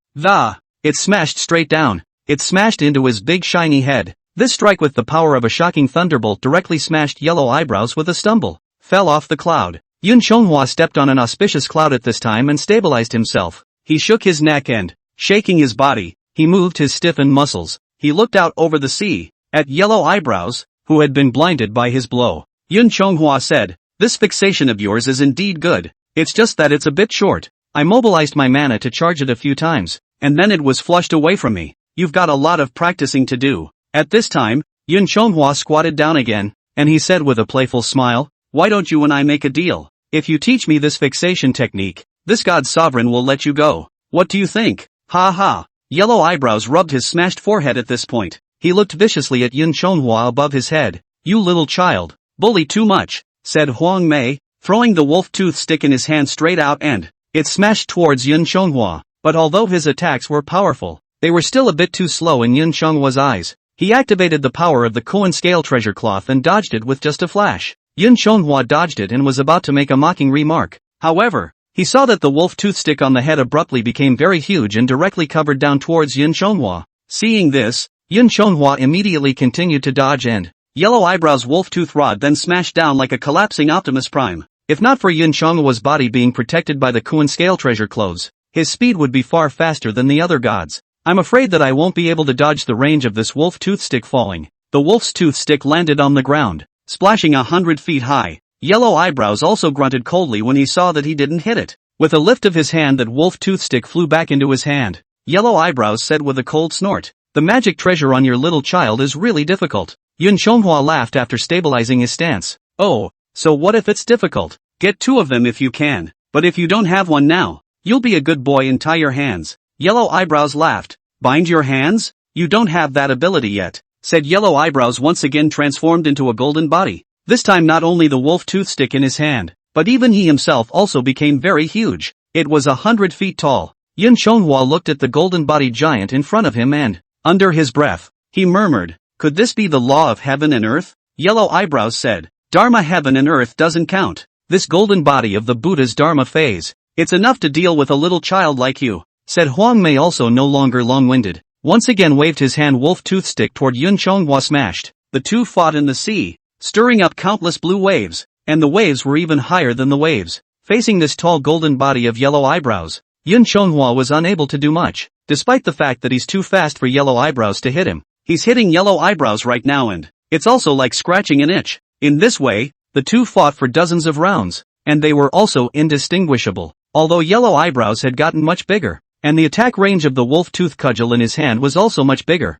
It smashed straight down. It smashed into his big shiny head. This strike with the power of a shocking thunderbolt directly smashed Yellow Eyebrows with a stumble. Fell off the cloud. Yun Chonghua stepped on an auspicious cloud at this time and stabilized himself. He shook his neck and, shaking his body, he moved his stiffened muscles. He looked out over the sea, at Yellow Eyebrows, who had been blinded by his blow. Yun Chonghua said, "This fixation of yours is indeed good. It's just that it's a bit short. I mobilized my mana to charge it a few times, and then it was flushed away from me. You've got a lot of practicing to do. At this time, Yun Chonghua squatted down again, and he said with a playful smile, why don't you and I make a deal? If you teach me this fixation technique, this god sovereign will let you go. What do you think? Ha ha. Yellow Eyebrows rubbed his smashed forehead at this point. He looked viciously at Yun Chonghua above his head. You little child. Bully too much, said Huang Mei, throwing the wolf tooth stick in his hand straight out and it smashed towards Yun Chonghua. But although his attacks were powerful, they were still a bit too slow in Yun Chonghua's eyes. He activated the power of the Koan scale treasure cloth and dodged it with just a flash. Yun Chonghua dodged it and was about to make a mocking remark. However, he saw that the wolf tooth stick on the head abruptly became very huge and directly covered down towards Yun Chonghua. Seeing this, Yun Chonghua immediately continued to dodge and Yellow Eyebrows' wolf tooth rod then smashed down like a collapsing Optimus Prime. If not for Yun Chonghua's body being protected by the Koan scale treasure clothes, his speed would be far faster than the other gods. I'm afraid that I won't be able to dodge the range of this wolf tooth stick falling. The wolf's tooth stick landed on the ground, splashing 100 feet high. Yellow Eyebrows also grunted coldly when he saw that he didn't hit it. With a lift of his hand, that wolf tooth stick flew back into his hand. Yellow Eyebrows said with a cold snort, the magic treasure on your little child is really difficult. Yun Chonghua laughed after stabilizing his stance. Oh, so what if it's difficult? Get 2 of them if you can, but if you don't have one now, you'll be a good boy and tie your hands. Yellow Eyebrows laughed. Bind your hands? You don't have that ability yet, said Yellow Eyebrows, once again transformed into a golden body. This time not only the wolf tooth stick in his hand, but even he himself also became very huge. It was 100 feet tall. Yun Chonghua looked at the golden body giant in front of him and, under his breath, he murmured, could this be the law of heaven and earth? Yellow Eyebrows said, Dharma, heaven and earth doesn't count. This golden body of the Buddha's Dharma phase, it's enough to deal with a little child like you, said Huang Mei, also no longer long-winded. Once again waved his hand wolf tooth stick toward Yun Chonghua smashed. The two fought in the sea, stirring up countless blue waves, and the waves were even higher than the waves. Facing this tall golden body of Yellow Eyebrows, Yun Chonghua was unable to do much, despite the fact that he's too fast for Yellow Eyebrows to hit him. He's hitting Yellow Eyebrows right now and it's also like scratching an itch. In this way, the two fought for dozens of rounds, and they were also indistinguishable, although Yellow Eyebrows had gotten much bigger, and the attack range of the wolf tooth cudgel in his hand was also much bigger.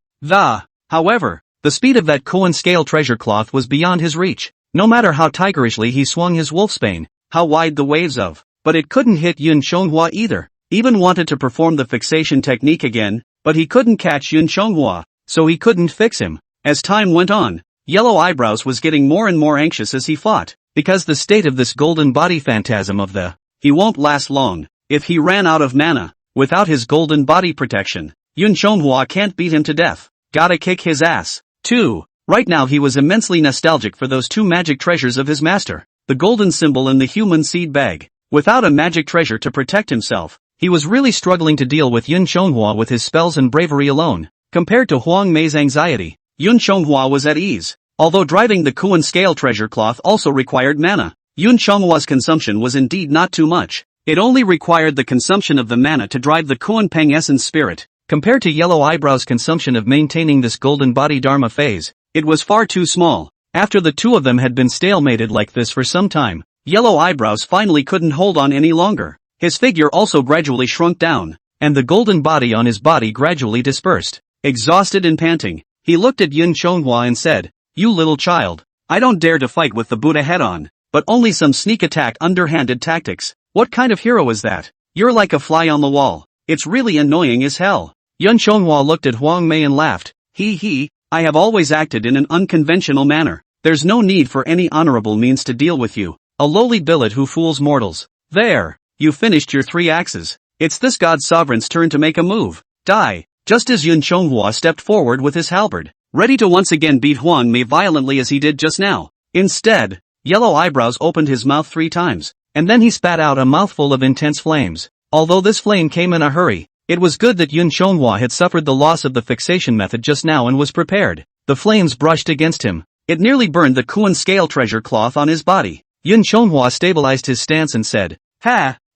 However, the speed of that Koan scale treasure cloth was beyond his reach. No matter how tigerishly he swung his wolfsbane, how wide the waves of, but it couldn't hit Yun Chonghua either. Even wanted to perform the fixation technique again, but he couldn't catch Yun Chonghua, so he couldn't fix him. As time went on, Yellow Eyebrows was getting more and more anxious as he fought, because the state of this golden body phantasm of he won't last long. If he ran out of mana, without his golden body protection, Yun Chonghua can't beat him to death. Gotta kick his ass, too. Right now he was immensely nostalgic for those 2 magic treasures of his master, the golden symbol and the human seed bag. Without a magic treasure to protect himself, he was really struggling to deal with Yun Chonghua with his spells and bravery alone. Compared to Huang Mei's anxiety, Yun Chonghua was at ease. Although driving the Koan scale treasure cloth also required mana, Yun Chonghua's consumption was indeed not too much. It only required the consumption of the mana to drive the Koan Peng essence spirit. Compared to Yellow Eyebrows' consumption of maintaining this golden body Dharma phase, it was far too small. After the two of them had been stalemated like this for some time, Yellow Eyebrows finally couldn't hold on any longer. His figure also gradually shrunk down, and the golden body on his body gradually dispersed. Exhausted and panting, he looked at Yun Chonghua and said, you little child, I don't dare to fight with the Buddha head-on, but only some sneak attack underhanded tactics. What kind of hero is that? You're like a fly on the wall. It's really annoying as hell. Yun Chonghua looked at Huang Mei and laughed. I have always acted in an unconventional manner. There's no need for any honorable means to deal with you, a lowly billet who fools mortals. There, you finished your 3 axes. It's this god sovereign's turn to make a move. Die. Just as Yun Chonghua stepped forward with his halberd, ready to once again beat Huang Mei violently as he did just now. Instead, Yellow Eyebrows opened his mouth 3 times, and then he spat out a mouthful of intense flames. Although this flame came in a hurry, it was good that Yun Chonghua had suffered the loss of the fixation method just now and was prepared. The flames brushed against him. It nearly burned the Koan scale treasure cloth on his body. Yun Chonghua stabilized his stance and said,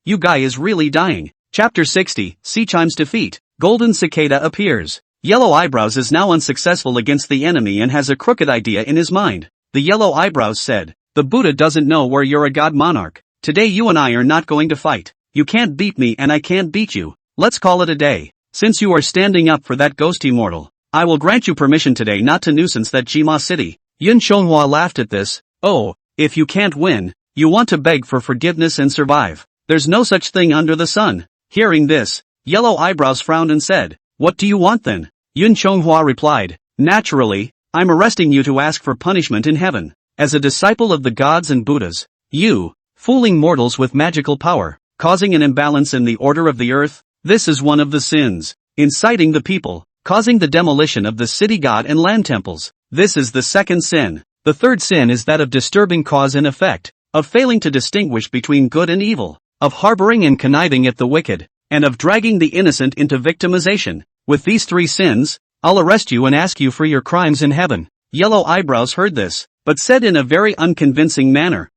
you guy is really dying. Chapter 60, Sea Chime's defeat. Golden Cicada appears. Yellow Eyebrows is now unsuccessful against the enemy and has a crooked idea in his mind. The Yellow Eyebrows said, the Buddha doesn't know where you're a god monarch. Today you and I are not going to fight. You can't beat me and I can't beat you. Let's call it a day. Since you are standing up for that ghosty mortal, I will grant you permission today not to nuisance that Jima city. Yun Chonghua laughed at this. Oh, if you can't win, you want to beg for forgiveness and survive. There's no such thing under the sun. Hearing this, Yellow Eyebrows frowned and said, what do you want then? Yun Chonghua replied, naturally, I'm arresting you to ask for punishment in heaven. As a disciple of the gods and Buddhas, you, fooling mortals with magical power, causing an imbalance in the order of the earth, this is one of the sins. Inciting the people, causing the demolition of the city god and land temples. This is the second sin. The third sin is that of disturbing cause and effect, of failing to distinguish between good and evil, of harboring and conniving at the wicked, and of dragging the innocent into victimization. With these three sins, I'll arrest you and ask you for your crimes in heaven. Yellow Eyebrows heard this, but said in a very unconvincing manner,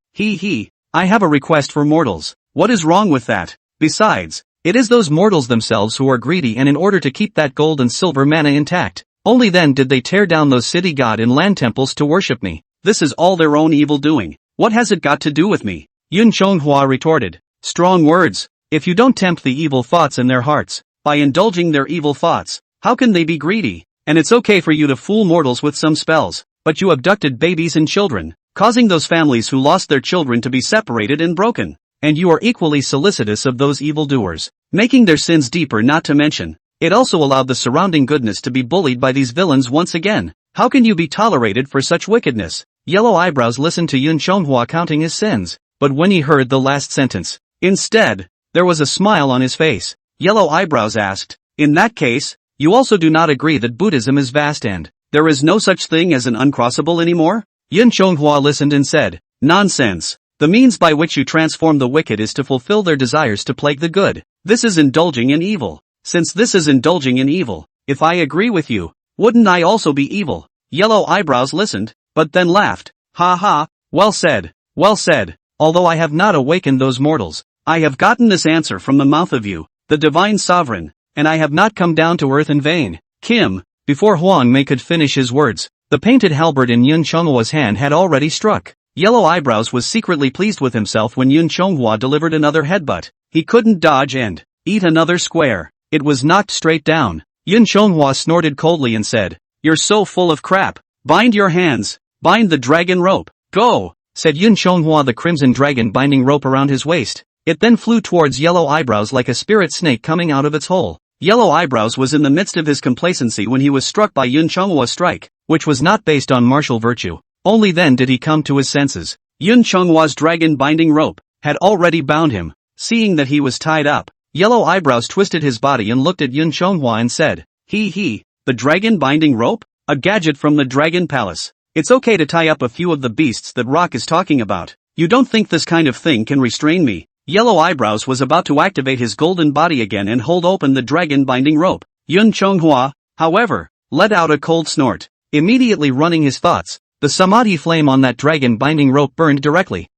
I have a request for mortals. What is wrong with that? Besides, it is those mortals themselves who are greedy, and in order to keep that gold and silver manna intact, only then did they tear down those city god and land temples to worship me. This is all their own evil doing. What has it got to do with me? Yun Chonghua retorted. Strong words. If you don't tempt the evil thoughts in their hearts, by indulging their evil thoughts, how can they be greedy? And it's okay for you to fool mortals with some spells, but you abducted babies and children, causing those families who lost their children to be separated and broken. And you are equally solicitous of those evildoers, making their sins deeper. Not to mention, it also allowed the surrounding goodness to be bullied by these villains once again. How can you be tolerated for such wickedness? Yellow Eyebrows listened to Yun Chonghua counting his sins, but when he heard the last sentence, instead, there was a smile on his face. Yellow Eyebrows asked, in that case, you also do not agree that Buddhism is vast and there is no such thing as an uncrossable anymore? Yun Chonghua listened and said, nonsense. The means by which you transform the wicked is to fulfill their desires to plague the good. This is indulging in evil. Since this is indulging in evil, if I agree with you, wouldn't I also be evil? Yellow Eyebrows listened, but then laughed. Ha ha, well said, well said. Although I have not awakened those mortals, I have gotten this answer from the mouth of you, the divine sovereign, and I have not come down to earth in vain. Kim, before Huang Mei could finish his words, the painted halberd in Yun Chonghua's hand had already struck. Yellow Eyebrows was secretly pleased with himself when Yun Chonghua delivered another headbutt. He couldn't dodge and eat another square. It was knocked straight down. Yun Chonghua snorted coldly and said, you're so full of crap. Bind your hands. Bind the dragon rope. Go, said Yun Chonghua, the crimson dragon binding rope around his waist. It then flew towards Yellow Eyebrows like a spirit snake coming out of its hole. Yellow Eyebrows was in the midst of his complacency when he was struck by Yun Chonghua's strike, which was not based on martial virtue. Only then did he come to his senses. Yun Chonghua's dragon binding rope had already bound him. Seeing that he was tied up, Yellow Eyebrows twisted his body and looked at Yun Chonghua and said, the dragon binding rope? A gadget from the Dragon Palace. It's okay to tie up a few of the beasts that Rock is talking about. You don't think this kind of thing can restrain me? Yellow Eyebrows was about to activate his golden body again and hold open the dragon binding rope. Yun Chonghua, however, let out a cold snort. Immediately running his thoughts, the samadhi flame on that dragon binding rope burned directly.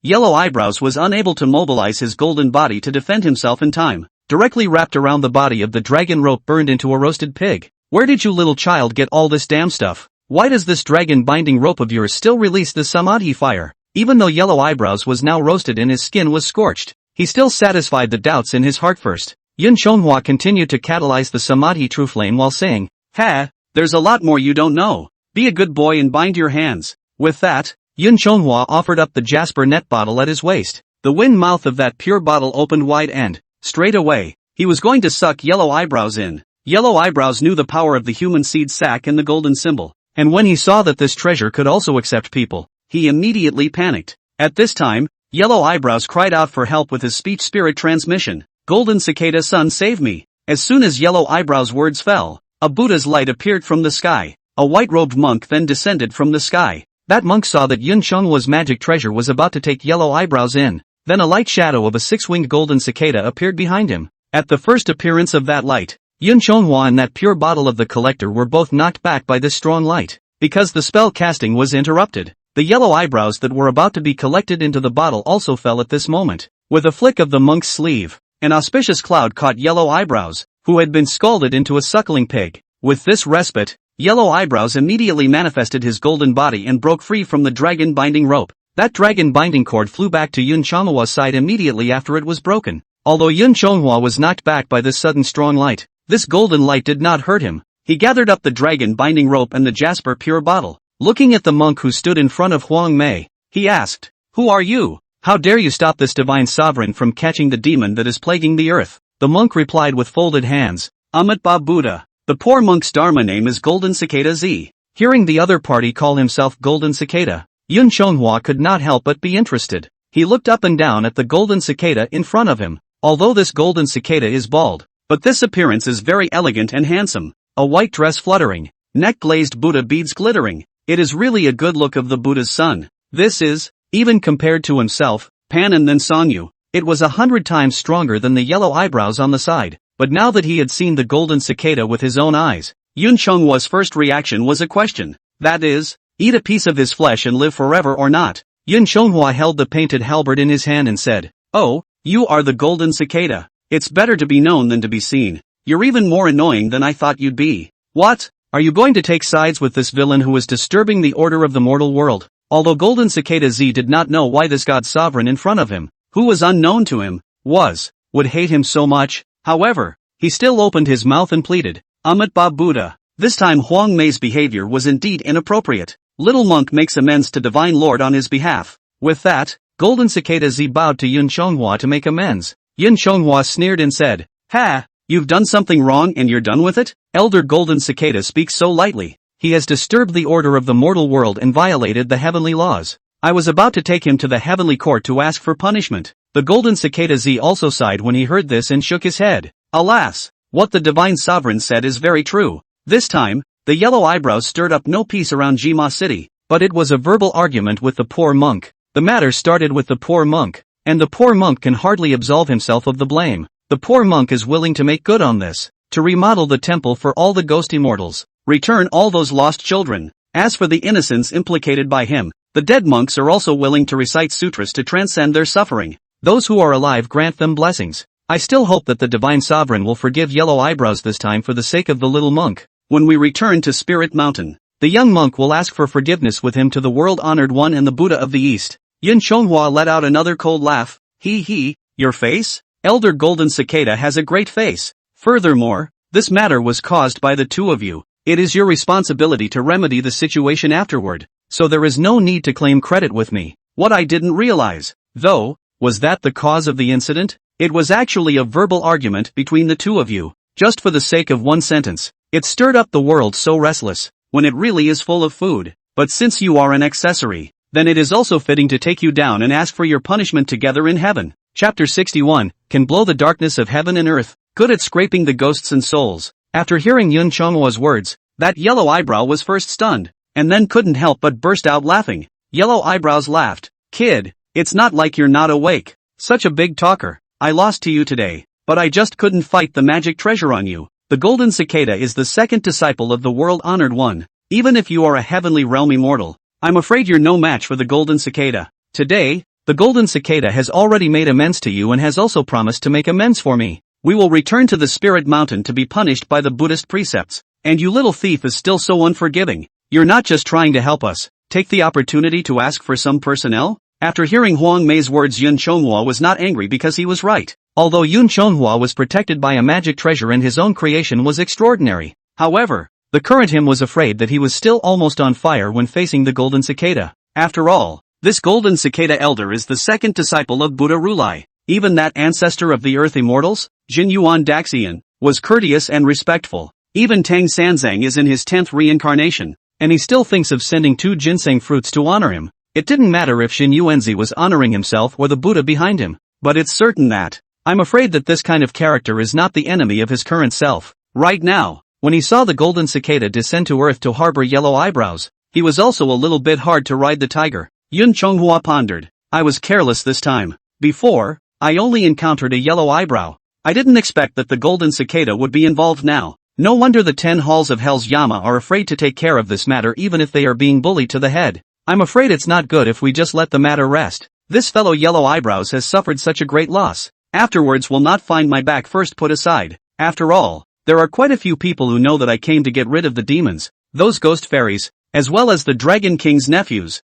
Yellow Eyebrows was unable to mobilize his golden body to defend himself in time. Directly wrapped around the body of the dragon rope burned into a roasted pig. Where did you little child get all this damn stuff? Why does this dragon binding rope of yours still release the samadhi fire? Even though Yellow Eyebrows was now roasted and his skin was scorched, he still satisfied the doubts in his heart first. Yun Chonghua continued to catalyze the samadhi true flame while saying, there's a lot more you don't know. Be a good boy and bind your hands. With that, Yun Chonghua offered up the jasper net bottle at his waist. The wind mouth of that pure bottle opened wide and, straight away, he was going to suck Yellow Eyebrows in. Yellow Eyebrows knew the power of the human seed sac and the golden symbol, and when he saw that this treasure could also accept people, he immediately panicked. At this time, Yellow Eyebrows cried out for help with his speech spirit transmission. Golden Cicada Sun, save me. As soon as Yellow Eyebrows' words fell, a Buddha's light appeared from the sky. A white-robed monk then descended from the sky. That monk saw that Yun Chonghua's magic treasure was about to take Yellow Eyebrows in. Then a light shadow of a six-winged golden cicada appeared behind him. At the first appearance of that light, Yun Chonghua and that pure bottle of the collector were both knocked back by this strong light. Because the spell casting was interrupted, the Yellow Eyebrows that were about to be collected into the bottle also fell at this moment. With a flick of the monk's sleeve, an auspicious cloud caught Yellow Eyebrows, who had been scalded into a suckling pig. With this respite, Yellow Eyebrows immediately manifested his golden body and broke free from the dragon binding rope. That dragon binding cord flew back to Yun Chonghwa's side immediately after it was broken. Although Yun Chonghwa was knocked back by this sudden strong light, this golden light did not hurt him. He gathered up the dragon binding rope and the jasper pure bottle. Looking at the monk who stood in front of Huang Mei, he asked, "Who are you? How dare you stop this divine sovereign from catching the demon that is plaguing the earth?" The monk replied with folded hands, "Amitabha Buddha." The poor monk's dharma name is Golden Cicada Z. Hearing the other party call himself Golden Cicada, Yun Chonghwa could not help but be interested. He looked up and down at the golden cicada in front of him. Although this golden cicada is bald, but this appearance is very elegant and handsome. A white dress fluttering, neck glazed Buddha beads glittering. It is really a good look of the Buddha's son. This is, even compared to himself, Pan and then Songyu, it was 100 times stronger than the yellow eyebrows on the side. But now that he had seen the golden cicada with his own eyes, Yun Chonghwa's first reaction was a question. That is, eat a piece of his flesh and live forever or not. Yun Chonghwa held the painted halberd in his hand and said, "Oh, you are the golden cicada. It's better to be known than to be seen. You're even more annoying than I thought you'd be. What? Are you going to take sides with this villain who is disturbing the order of the mortal world?" Although Golden Cicada Z did not know why this god sovereign in front of him, who was unknown to him, would hate him so much, however, he still opened his mouth and pleaded, "Amitabha Buddha." This time Huang Mei's behavior was indeed inappropriate. Little monk makes amends to Divine Lord on his behalf. With that, Golden Cicada Z bowed to Yun Chonghwa to make amends. Yun Chonghwa sneered and said, "Ha, you've done something wrong and you're done with it?" Elder Golden Cicada speaks so lightly. He has disturbed the order of the mortal world and violated the heavenly laws. I was about to take him to the heavenly court to ask for punishment. The Golden Cicada Z also sighed when he heard this and shook his head. Alas, what the divine sovereign said is very true. This time, the yellow eyebrows stirred up no peace around Jima City, but it was a verbal argument with the poor monk. The matter started with the poor monk, and the poor monk can hardly absolve himself of the blame. The poor monk is willing to make good on this, to remodel the temple for all the ghost immortals, return all those lost children. As for the innocents implicated by him, the dead monks are also willing to recite sutras to transcend their suffering. Those who are alive grant them blessings. I still hope that the divine sovereign will forgive yellow eyebrows this time for the sake of the little monk. When we return to Spirit Mountain, the young monk will ask for forgiveness with him to the world-honored one and the Buddha of the East. Yun Chonghwa let out another cold laugh. He, your face? Elder Golden Cicada has a great face. Furthermore, this matter was caused by the two of you. It is your responsibility to remedy the situation afterward, so there is no need to claim credit with me. What I didn't realize, though, was that the cause of the incident? It was actually a verbal argument between the two of you, just for the sake of one sentence. It stirred up the world so restless, when it really is full of food. But since you are an accessory, then it is also fitting to take you down and ask for your punishment together in heaven. Chapter 61, Can blow the darkness of heaven and earth, good at scraping the ghosts and souls. After hearing Yun Chonghwa's words, that yellow eyebrow was first stunned, and then couldn't help but burst out laughing. Yellow eyebrows laughed. "Kid, it's not like you're not awake. Such a big talker. I lost to you today, but I just couldn't fight the magic treasure on you." The Golden Cicada is the second disciple of the world-honored one. Even if you are a heavenly realm immortal, I'm afraid you're no match for the Golden Cicada. Today, the Golden Cicada has already made amends to you and has also promised to make amends for me. We will return to the Spirit Mountain to be punished by the Buddhist precepts. And you little thief is still so unforgiving. You're not just trying to help us, take the opportunity to ask for some personnel? After hearing Huang Mei's words, Yun Chonghwa was not angry because he was right. Although Yun Chonghwa was protected by a magic treasure and his own creation was extraordinary. However, the current him was afraid that he was still almost on fire when facing the Golden Cicada. After all, this Golden Cicada elder is the second disciple of Buddha Rulai. Even that ancestor of the earth immortals, Jin Yuan Daxian, was courteous and respectful. Even Tang Sanzang is in his 10th reincarnation, and he still thinks of sending 2 ginseng fruits to honor him. It didn't matter if Shin Yuanzi was honoring himself or the Buddha behind him, but it's certain that, I'm afraid that this kind of character is not the enemy of his current self. Right now, when he saw the Golden Cicada descend to earth to harbor yellow eyebrows, he was also a little bit hard to ride the tiger. Yun Chonghwa pondered. I was careless this time. Before, I only encountered a yellow eyebrow. I didn't expect that the Golden Cicada would be involved now. No wonder the 10 halls of Hell's Yama are afraid to take care of this matter even if they are being bullied to the head. I'm afraid it's not good if we just let the matter rest. This fellow Yellow Eyebrows has suffered such a great loss. Afterwards will not find my back first put aside. After all, there are quite a few people who know that I came to get rid of the demons, those ghost fairies, as well as the Dragon King's nephews.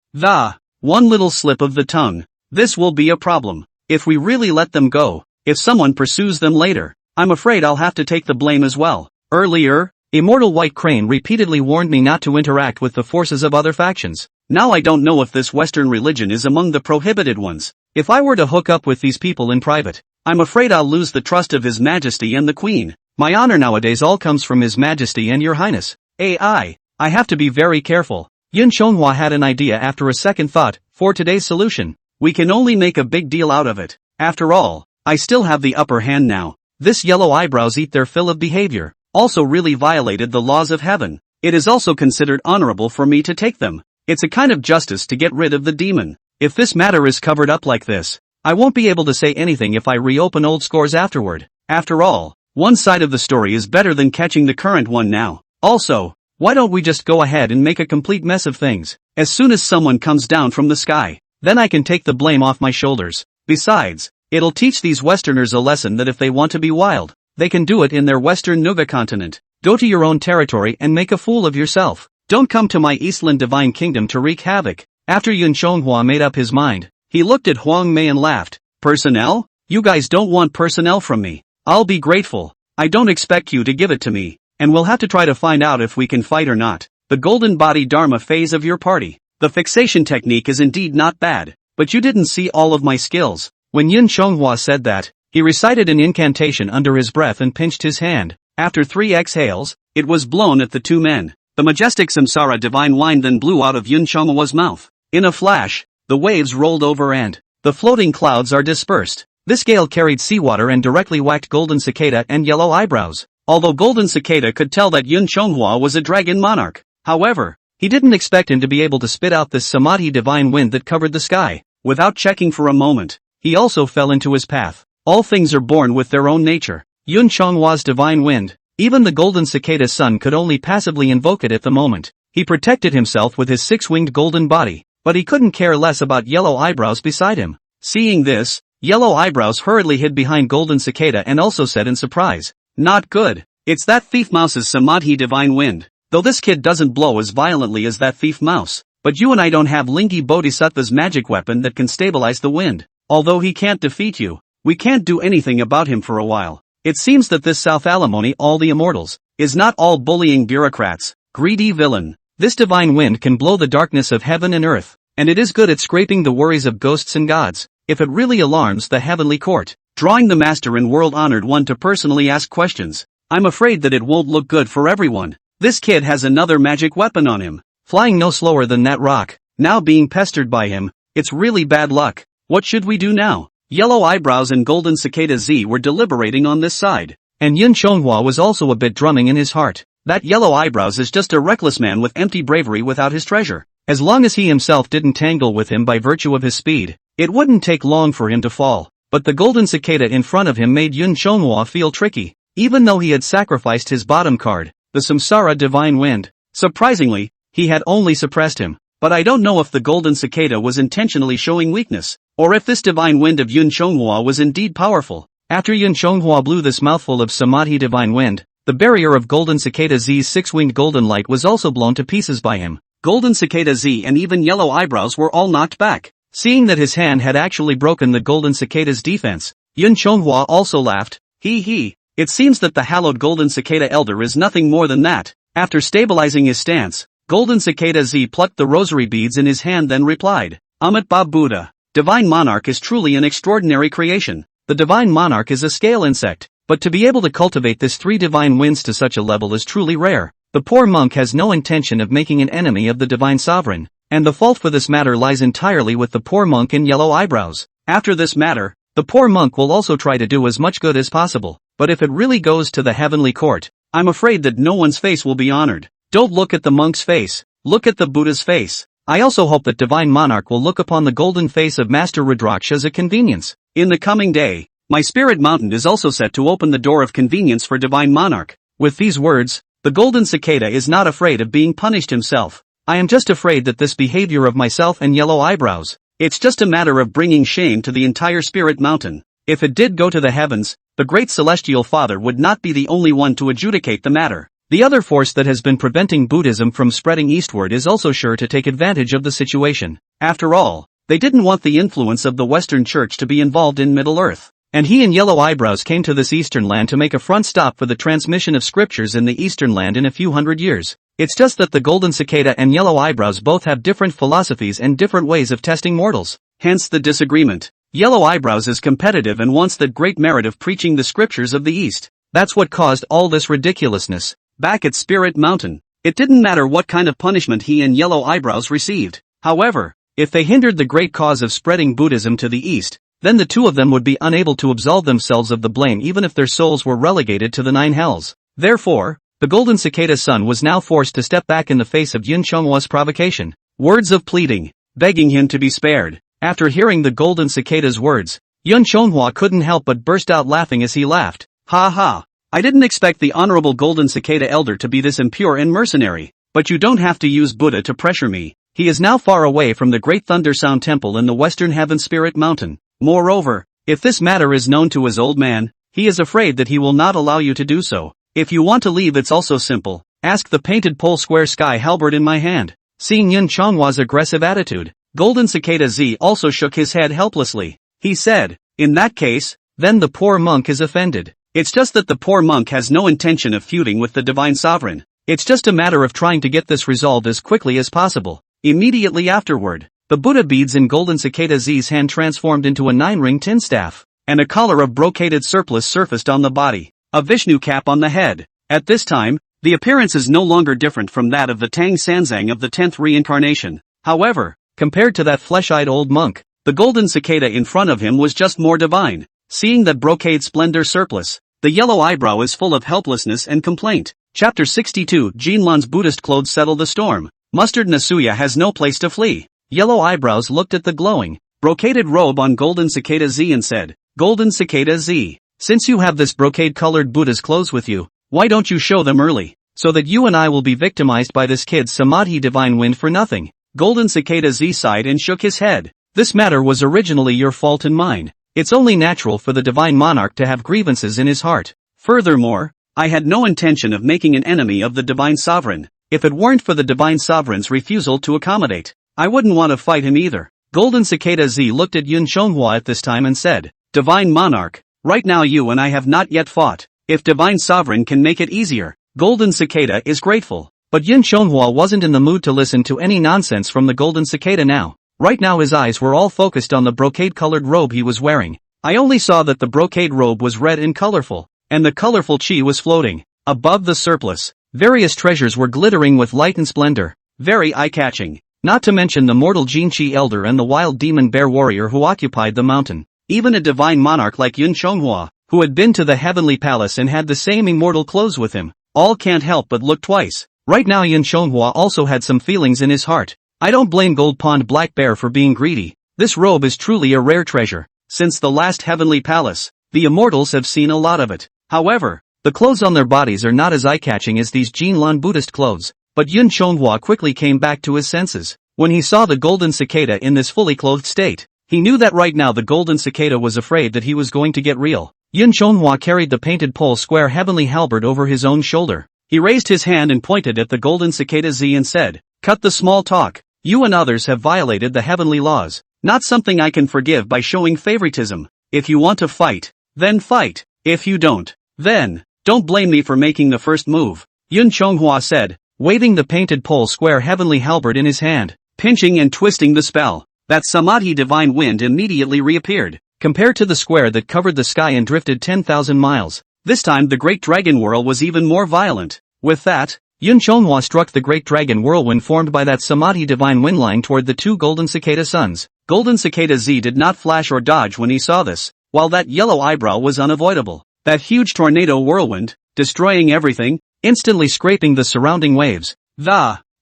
One little slip of the tongue. This will be a problem. If we really let them go, if someone pursues them later, I'm afraid I'll have to take the blame as well. Earlier, Immortal White Crane repeatedly warned me not to interact with the forces of other factions. Now I don't know if this Western religion is among the prohibited ones. If I were to hook up with these people in private, I'm afraid I'll lose the trust of His Majesty and the Queen. My honor nowadays all comes from His Majesty and Your Highness. I have to be very careful. Yun Chonghua had an idea after a second thought. For today's solution, we can only make a big deal out of it. After all, I still have the upper hand now. This yellow eyebrows eat their fill of behavior, also really violated the laws of heaven. It is also considered honorable for me to take them. It's a kind of justice to get rid of the demon. If this matter is covered up like this, I won't be able to say anything if I reopen old scores afterward. After all, one side of the story is better than catching the current one now. Also, why don't we just go ahead and make a complete mess of things? As soon as someone comes down from the sky, then I can take the blame off my shoulders. Besides, it'll teach these Westerners a lesson that if they want to be wild, they can do it in their Western Nuga continent. Go to your own territory and make a fool of yourself. Don't come to my Eastland Divine Kingdom to wreak havoc. After Yun Chonghua made up his mind, he looked at Huang Mei and laughed. Personnel? You guys don't want personnel from me. I'll be grateful. I don't expect you to give it to me, and we'll have to try to find out if we can fight or not. The Golden Body Dharma phase of your party. The fixation technique is indeed not bad, but you didn't see all of my skills. When Yun Chonghua said that, he recited an incantation under his breath and pinched his hand. After 3 exhales, it was blown at the two men. The majestic samsara divine wine then blew out of Yun Chonghua's mouth. In a flash, the waves rolled over and the floating clouds are dispersed. This gale carried seawater and directly whacked Golden Cicada and Yellow Eyebrows. Although Golden Cicada could tell that Yun Chonghua was a dragon monarch, however, he didn't expect him to be able to spit out this samadhi divine wind that covered the sky. Without checking for a moment, he also fell into his path. All things are born with their own nature. Yun Chonghua's divine wind, even the Golden Cicada's son could only passively invoke it at the moment. He protected himself with his 6-winged golden body, but he couldn't care less about Yellow Eyebrows beside him. Seeing this, Yellow Eyebrows hurriedly hid behind Golden Cicada and also said in surprise, "Not good. It's that thief mouse's samadhi divine wind. Though this kid doesn't blow as violently as that thief mouse, but you and I don't have Lingi Bodhisattva's magic weapon that can stabilize the wind. Although he can't defeat you, we can't do anything about him for a while. It seems that this South Alimony, all the immortals, is not all bullying bureaucrats. Greedy villain. This divine wind can blow the darkness of heaven and earth, and it is good at scraping the worries of ghosts and gods. If it really alarms the heavenly court, drawing the master and world-honored one to personally ask questions, I'm afraid that it won't look good for everyone. This kid has another magic weapon on him, flying no slower than that rock, now being pestered by him. It's really bad luck. What should we do now?" Yellow Eyebrows and Golden Cicada Z were deliberating on this side, and Yun Chonghua was also a bit drumming in his heart. That Yellow Eyebrows is just a reckless man with empty bravery without his treasure. As long as he himself didn't tangle with him by virtue of his speed, it wouldn't take long for him to fall. But the Golden Cicada in front of him made Yun Chonghua feel tricky, even though he had sacrificed his bottom card, the Samsara Divine Wind. Surprisingly, he had only suppressed him. But I don't know if the Golden Cicada was intentionally showing weakness, or if this divine wind of Yun Chonghua was indeed powerful. After Yun Chonghua blew this mouthful of samadhi divine wind, the barrier of Golden Cicada Z's 6-winged golden light was also blown to pieces by him. Golden Cicada Z and even Yellow Eyebrows were all knocked back. Seeing that his hand had actually broken the Golden Cicada's defense, Yun Chonghua also laughed. He. It seems that the hallowed Golden Cicada Elder is nothing more than that. After stabilizing his stance, Golden Cicada Z plucked the rosary beads in his hand then replied, "Amit Ba Buddha. Divine Monarch is truly an extraordinary creation. The Divine Monarch is a scale insect, but to be able to cultivate this 3 divine winds to such a level is truly rare. The poor monk has no intention of making an enemy of the Divine Sovereign, and the fault for this matter lies entirely with the poor monk and Yellow Eyebrows. After this matter, the poor monk will also try to do as much good as possible, but if it really goes to the heavenly court, I'm afraid that no one's face will be honored. Don't look at the monk's face, look at the Buddha's face. I also hope that Divine Monarch will look upon the golden face of Master Rudraksha as a convenience. In the coming day, my spirit mountain is also set to open the door of convenience for Divine Monarch." With these words, the Golden Cicada is not afraid of being punished himself. I am just afraid that this behavior of myself and Yellow Eyebrows, it's just a matter of bringing shame to the entire spirit mountain. If it did go to the heavens, the great celestial father would not be the only one to adjudicate the matter. The other force that has been preventing Buddhism from spreading eastward is also sure to take advantage of the situation. After all, they didn't want the influence of the Western Church to be involved in Middle-earth. And he and Yellow Eyebrows came to this eastern land to make a front stop for the transmission of scriptures in the eastern land in a few hundred years. It's just that the Golden Cicada and Yellow Eyebrows both have different philosophies and different ways of testing mortals. Hence the disagreement. Yellow Eyebrows is competitive and wants that great merit of preaching the scriptures of the East. That's what caused all this ridiculousness. Back at Spirit Mountain, it didn't matter what kind of punishment he and Yellow Eyebrows received. However, if they hindered the great cause of spreading Buddhism to the East, then the two of them would be unable to absolve themselves of the blame even if their souls were relegated to the 9 hells. Therefore, the Golden Cicada's son was now forced to step back in the face of Yun Chonghwa's provocation. Words of pleading, begging him to be spared. After hearing the Golden Cicada's words, Yun Chonghwa couldn't help but burst out laughing as he laughed. Ha ha! I didn't expect the Honorable Golden Cicada Elder to be this impure and mercenary, but you don't have to use Buddha to pressure me. He is now far away from the Great Thunder Sound Temple in the Western Heaven Spirit Mountain. Moreover, if this matter is known to his old man, he is afraid that he will not allow you to do so. If you want to leave, it's also simple. Ask the painted pole square sky halberd in my hand. Seeing Yun Chonghwa's aggressive attitude, Golden Cicada Z also shook his head helplessly. He said, in that case, then the poor monk is offended. It's just that the poor monk has no intention of feuding with the Divine Sovereign. It's just a matter of trying to get this resolved as quickly as possible. Immediately afterward, the Buddha beads in Golden Cicada Z's hand transformed into a 9-ring tin staff, and a collar of brocaded surplice surfaced on the body, a Vishnu cap on the head. At this time, the appearance is no longer different from that of the Tang Sanzang of the 10th reincarnation. However, compared to that flesh-eyed old monk, the Golden Cicada in front of him was just more divine. Seeing that brocade splendor surplice, the Yellow Eyebrow is full of helplessness and complaint. Chapter 62 Jinlan's Buddhist clothes settle the storm. Mustard Nasuya has no place to flee. Yellow Eyebrows looked at the glowing, brocaded robe on Golden Cicada Z and said, Golden Cicada Z, since you have this brocade-colored Buddha's clothes with you, why don't you show them early, so that you and I will be victimized by this kid's Samadhi divine wind for nothing? Golden Cicada Z sighed and shook his head. This matter was originally your fault and mine. It's only natural for the divine monarch to have grievances in his heart. Furthermore, I had no intention of making an enemy of the divine sovereign. If it weren't for the divine sovereign's refusal to accommodate, I wouldn't want to fight him either. Golden Cicada Z looked at Yun Chonghwa at this time and said, Divine monarch, right now you and I have not yet fought. If divine sovereign can make it easier, Golden Cicada is grateful. But Yun Chonghwa wasn't in the mood to listen to any nonsense from the Golden Cicada now. Right now his eyes were all focused on the brocade-colored robe he was wearing. I only saw that the brocade robe was red and colorful, and the colorful chi was floating. Above the surplice, various treasures were glittering with light and splendor, very eye-catching, not to mention the mortal Jin Chi elder and the wild demon bear warrior who occupied the mountain. Even a divine monarch like Yun Chonghwa, who had been to the heavenly palace and had the same immortal clothes with him, all can't help but look twice. Right now Yun Chonghwa also had some feelings in his heart. I don't blame Gold Pond Black Bear for being greedy. This robe is truly a rare treasure. Since the last heavenly palace, the immortals have seen a lot of it. However, the clothes on their bodies are not as eye-catching as these Jinlan Buddhist clothes. But Yun Chonghwa quickly came back to his senses. When he saw the Golden Cicada in this fully clothed state, he knew that right now the Golden Cicada was afraid that he was going to get real. Yun Chonghwa carried the painted pole square heavenly halberd over his own shoulder. He raised his hand and pointed at the Golden Cicada Z and said, Cut the small talk. You and others have violated the heavenly laws, not something I can forgive by showing favoritism. If you want to fight, then fight. If you don't, then, don't blame me for making the first move, Yun Chonghwa said, waving the painted pole square heavenly halberd in his hand, pinching and twisting the spell. That Samadhi divine wind immediately reappeared, compared to the square that covered the sky and drifted 10,000 miles. This time the great dragon whirl was even more violent. With that, Yun Chonghwa struck the great dragon whirlwind formed by that Samadhi divine wind line toward the two Golden Cicada sons. Golden Cicada Z did not flash or dodge when he saw this, while that yellow eyebrow was unavoidable. That huge tornado whirlwind, destroying everything, instantly scraping the surrounding waves.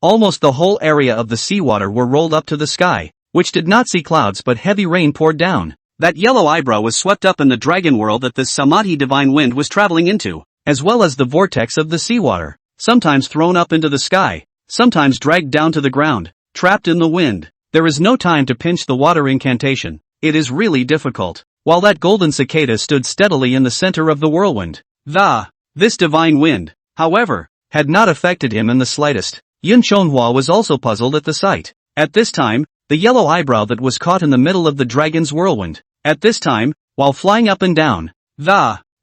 Almost the whole area of the seawater were rolled up to the sky, which did not see clouds but heavy rain poured down. That yellow eyebrow was swept up in the dragon whirl that this Samadhi divine wind was traveling into, as well as the vortex of the seawater. Sometimes thrown up into the sky, sometimes dragged down to the ground, trapped in the wind. There is no time to pinch the water incantation. It is really difficult. While that Golden Cicada stood steadily in the center of the whirlwind. This divine wind, however, had not affected him in the slightest. Yun Chonghua was also puzzled at the sight. At this time, the yellow eyebrow that was caught in the middle of the dragon's whirlwind. At this time, while flying up and down,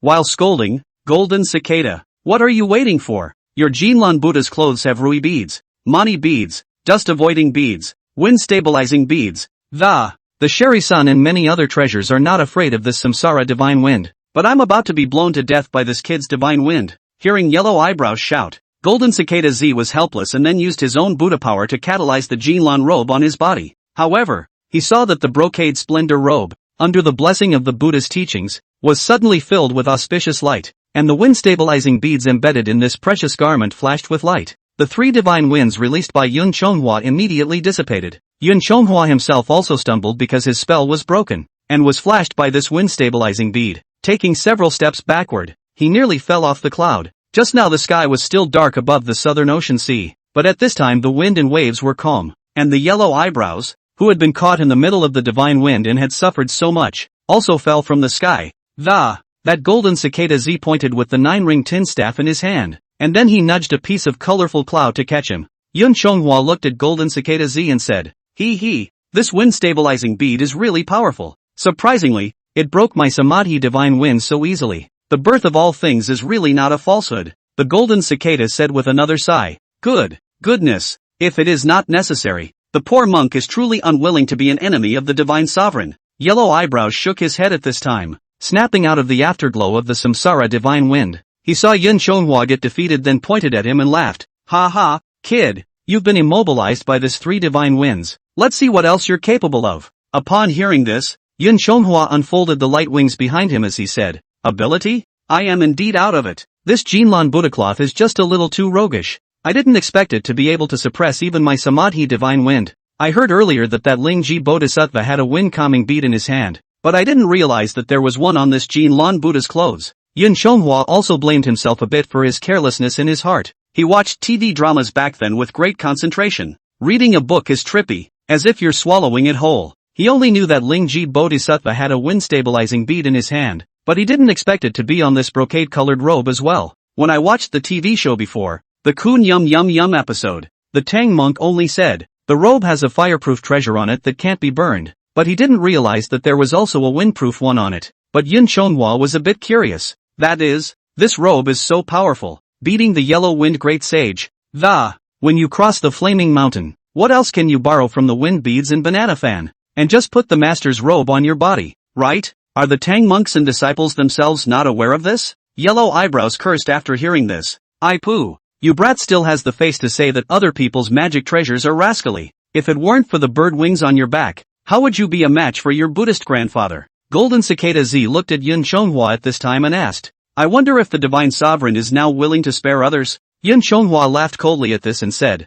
while scolding, golden cicada, what are you waiting for? Your Jinlan Buddha's clothes have rui beads, mani beads, dust-avoiding beads, wind-stabilizing beads. The Sherry Sun and many other treasures are not afraid of this samsara divine wind. But I'm about to be blown to death by this kid's divine wind. Hearing Yellow Eyebrows shout, Golden Cicada Z was helpless and then used his own Buddha power to catalyze the Jinlan robe on his body. However, he saw that the brocade splendor robe, under the blessing of the Buddha's teachings, was suddenly filled with auspicious light, and the wind-stabilizing beads embedded in this precious garment flashed with light. The 3 divine winds released by Yun Chonghua immediately dissipated. Yun Chonghua himself also stumbled because his spell was broken, and was flashed by this wind-stabilizing bead. Taking several steps backward, he nearly fell off the cloud. Just now the sky was still dark above the southern ocean sea, but at this time the wind and waves were calm, and the yellow eyebrows, who had been caught in the middle of the divine wind and had suffered so much, also fell from the sky. That golden cicada Z pointed with the 9-ring tin staff in his hand, and then he nudged a piece of colorful cloud to catch him. Yun Chonghua looked at golden cicada Z and said, this wind-stabilizing bead is really powerful. Surprisingly, it broke my samadhi divine wind so easily. The birth of all things is really not a falsehood. The golden cicada said with another sigh. Goodness, if it is not necessary. The poor monk is truly unwilling to be an enemy of the divine sovereign. Yellow Eyebrows shook his head at this time, snapping out of the afterglow of the samsara divine wind. He saw Yun Chonghua get defeated, then pointed at him and laughed. Ha, kid, you've been immobilized by this 3 divine winds. Let's see what else you're capable of. Upon hearing this, Yun Chonghua unfolded the light wings behind him as he said, Ability? I am indeed out of it. This Jinlan Buddha cloth is just a little too roguish. I didn't expect it to be able to suppress even my samadhi divine wind. I heard earlier that Lingji Bodhisattva had a wind-calming bead in his hand, but I didn't realize that there was one on this Jinlan Buddha's clothes. Yun Chonghua also blamed himself a bit for his carelessness in his heart. He watched TV dramas back then with great concentration. Reading a book is trippy, as if you're swallowing it whole. He only knew that Lingji Bodhisattva had a wind-stabilizing bead in his hand, but he didn't expect it to be on this brocade-colored robe as well. When I watched the TV show before, the Kun Yum Yum Yum episode, the Tang monk only said, the robe has a fireproof treasure on it that can't be burned, but he didn't realize that there was also a windproof one on it. But Yun Chonghua was a bit curious. That is, this robe is so powerful, beating the yellow wind great sage. When you cross the flaming mountain, what else can you borrow from the wind beads and banana fan? And just put the master's robe on your body, right? Are the Tang monks and disciples themselves not aware of this? Yellow Eyebrows cursed after hearing this. I poo. You brat still has the face to say that other people's magic treasures are rascally. If it weren't for the bird wings on your back, how would you be a match for your Buddhist grandfather? Golden Cicada Z looked at Yun Chonghua at this time and asked, I wonder if the divine sovereign is now willing to spare others? Yun Chonghua laughed coldly at this and said,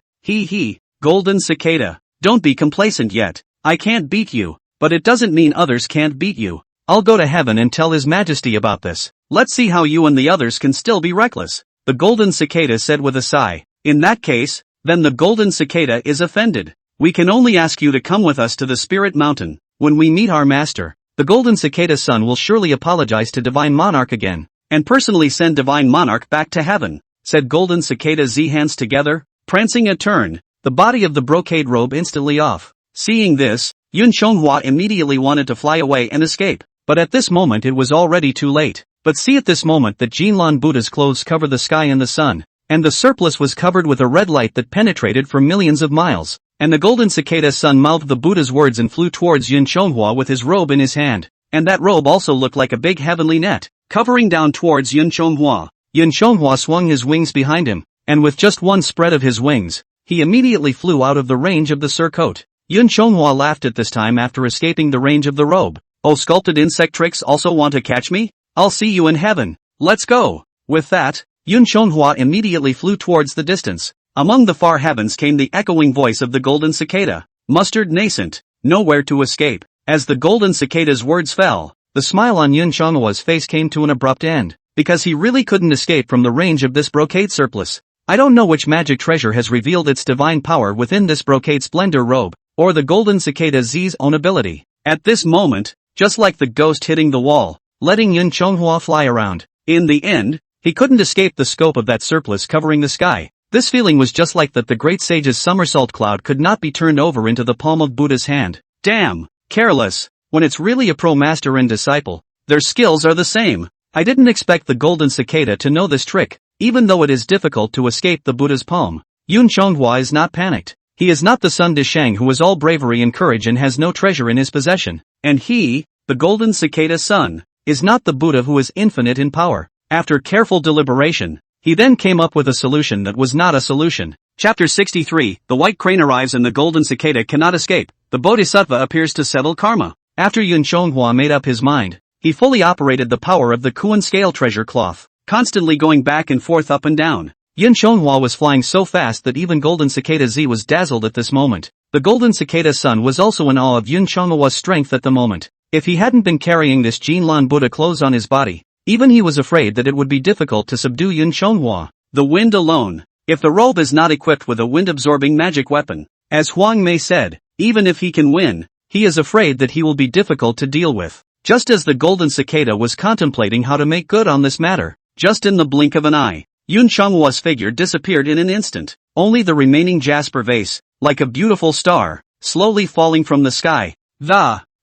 Golden Cicada, don't be complacent yet. I can't beat you, but it doesn't mean others can't beat you. I'll go to heaven and tell His Majesty about this. Let's see how you and the others can still be reckless. The golden cicada said with a sigh. In that case, then the golden cicada is offended. We can only ask you to come with us to the spirit mountain. When we meet our master, the golden cicada's son will surely apologize to divine monarch again, and personally send divine monarch back to heaven, said golden cicada Z, hands together, prancing a turn, the body of the brocade robe instantly off. Seeing this, Yun Chonghua immediately wanted to fly away and escape, but at this moment it was already too late. But see, at this moment that Jinlan Buddha's clothes cover the sky and the sun, and the surplice was covered with a red light that penetrated for millions of miles, and the golden cicada's son mouthed the Buddha's words and flew towards Yun Chonghua with his robe in his hand, and that robe also looked like a big heavenly net, covering down towards Yun Chonghua. Yun Chonghua swung his wings behind him, and with just one spread of his wings, he immediately flew out of the range of the surcoat. Yun Chonghua laughed at this time after escaping the range of the robe. Oh, sculpted insect tricks also want to catch me? I'll see you in heaven. Let's go. With that, Yun Chonghua immediately flew towards the distance. Among the far heavens came the echoing voice of the golden cicada. Mustard nascent, nowhere to escape. As the golden cicada's words fell, the smile on Yun Chonghua's face came to an abrupt end, because he really couldn't escape from the range of this brocade surplice. I don't know which magic treasure has revealed its divine power within this brocade splendor robe, or the golden cicada Z's own ability. At this moment, just like the ghost hitting the wall, letting Yun Chonghua fly around. In the end, He couldn't escape the scope of that surplice covering the sky. This feeling was just like that the great sage's somersault cloud could not be turned over into the palm of Buddha's hand. Damn, careless. When it's really a pro master and disciple, their skills are the same. I didn't expect the golden cicada to know this trick, even though it is difficult to escape the Buddha's palm. Yun Chonghua is not panicked. He is not the son Dishang who is all bravery and courage and has no treasure in his possession. And he, the golden cicada's son, is not the Buddha who is infinite in power. After careful deliberation, he then came up with a solution that was not a solution. Chapter 63, the white crane arrives and the golden cicada cannot escape. The bodhisattva appears to settle karma. After Yun Chonghua made up his mind, he fully operated the power of the Kuan scale treasure cloth, constantly going back and forth up and down. Yun Chonghua was flying so fast that even golden cicada Z was dazzled at this moment. The golden cicada's son was also in awe of Yun Chonghua's strength at the moment. If he hadn't been carrying this Jinlan Buddha clothes on his body, even he was afraid that it would be difficult to subdue Yun Chonghua. The wind alone. If the robe is not equipped with a wind-absorbing magic weapon, as Huang Mei said, even if he can win, he is afraid that he will be difficult to deal with. Just as the golden cicada was contemplating how to make good on this matter, just in the blink of an eye, Yun Chonghua's figure disappeared in an instant. Only the remaining jasper vase, like a beautiful star, slowly falling from the sky,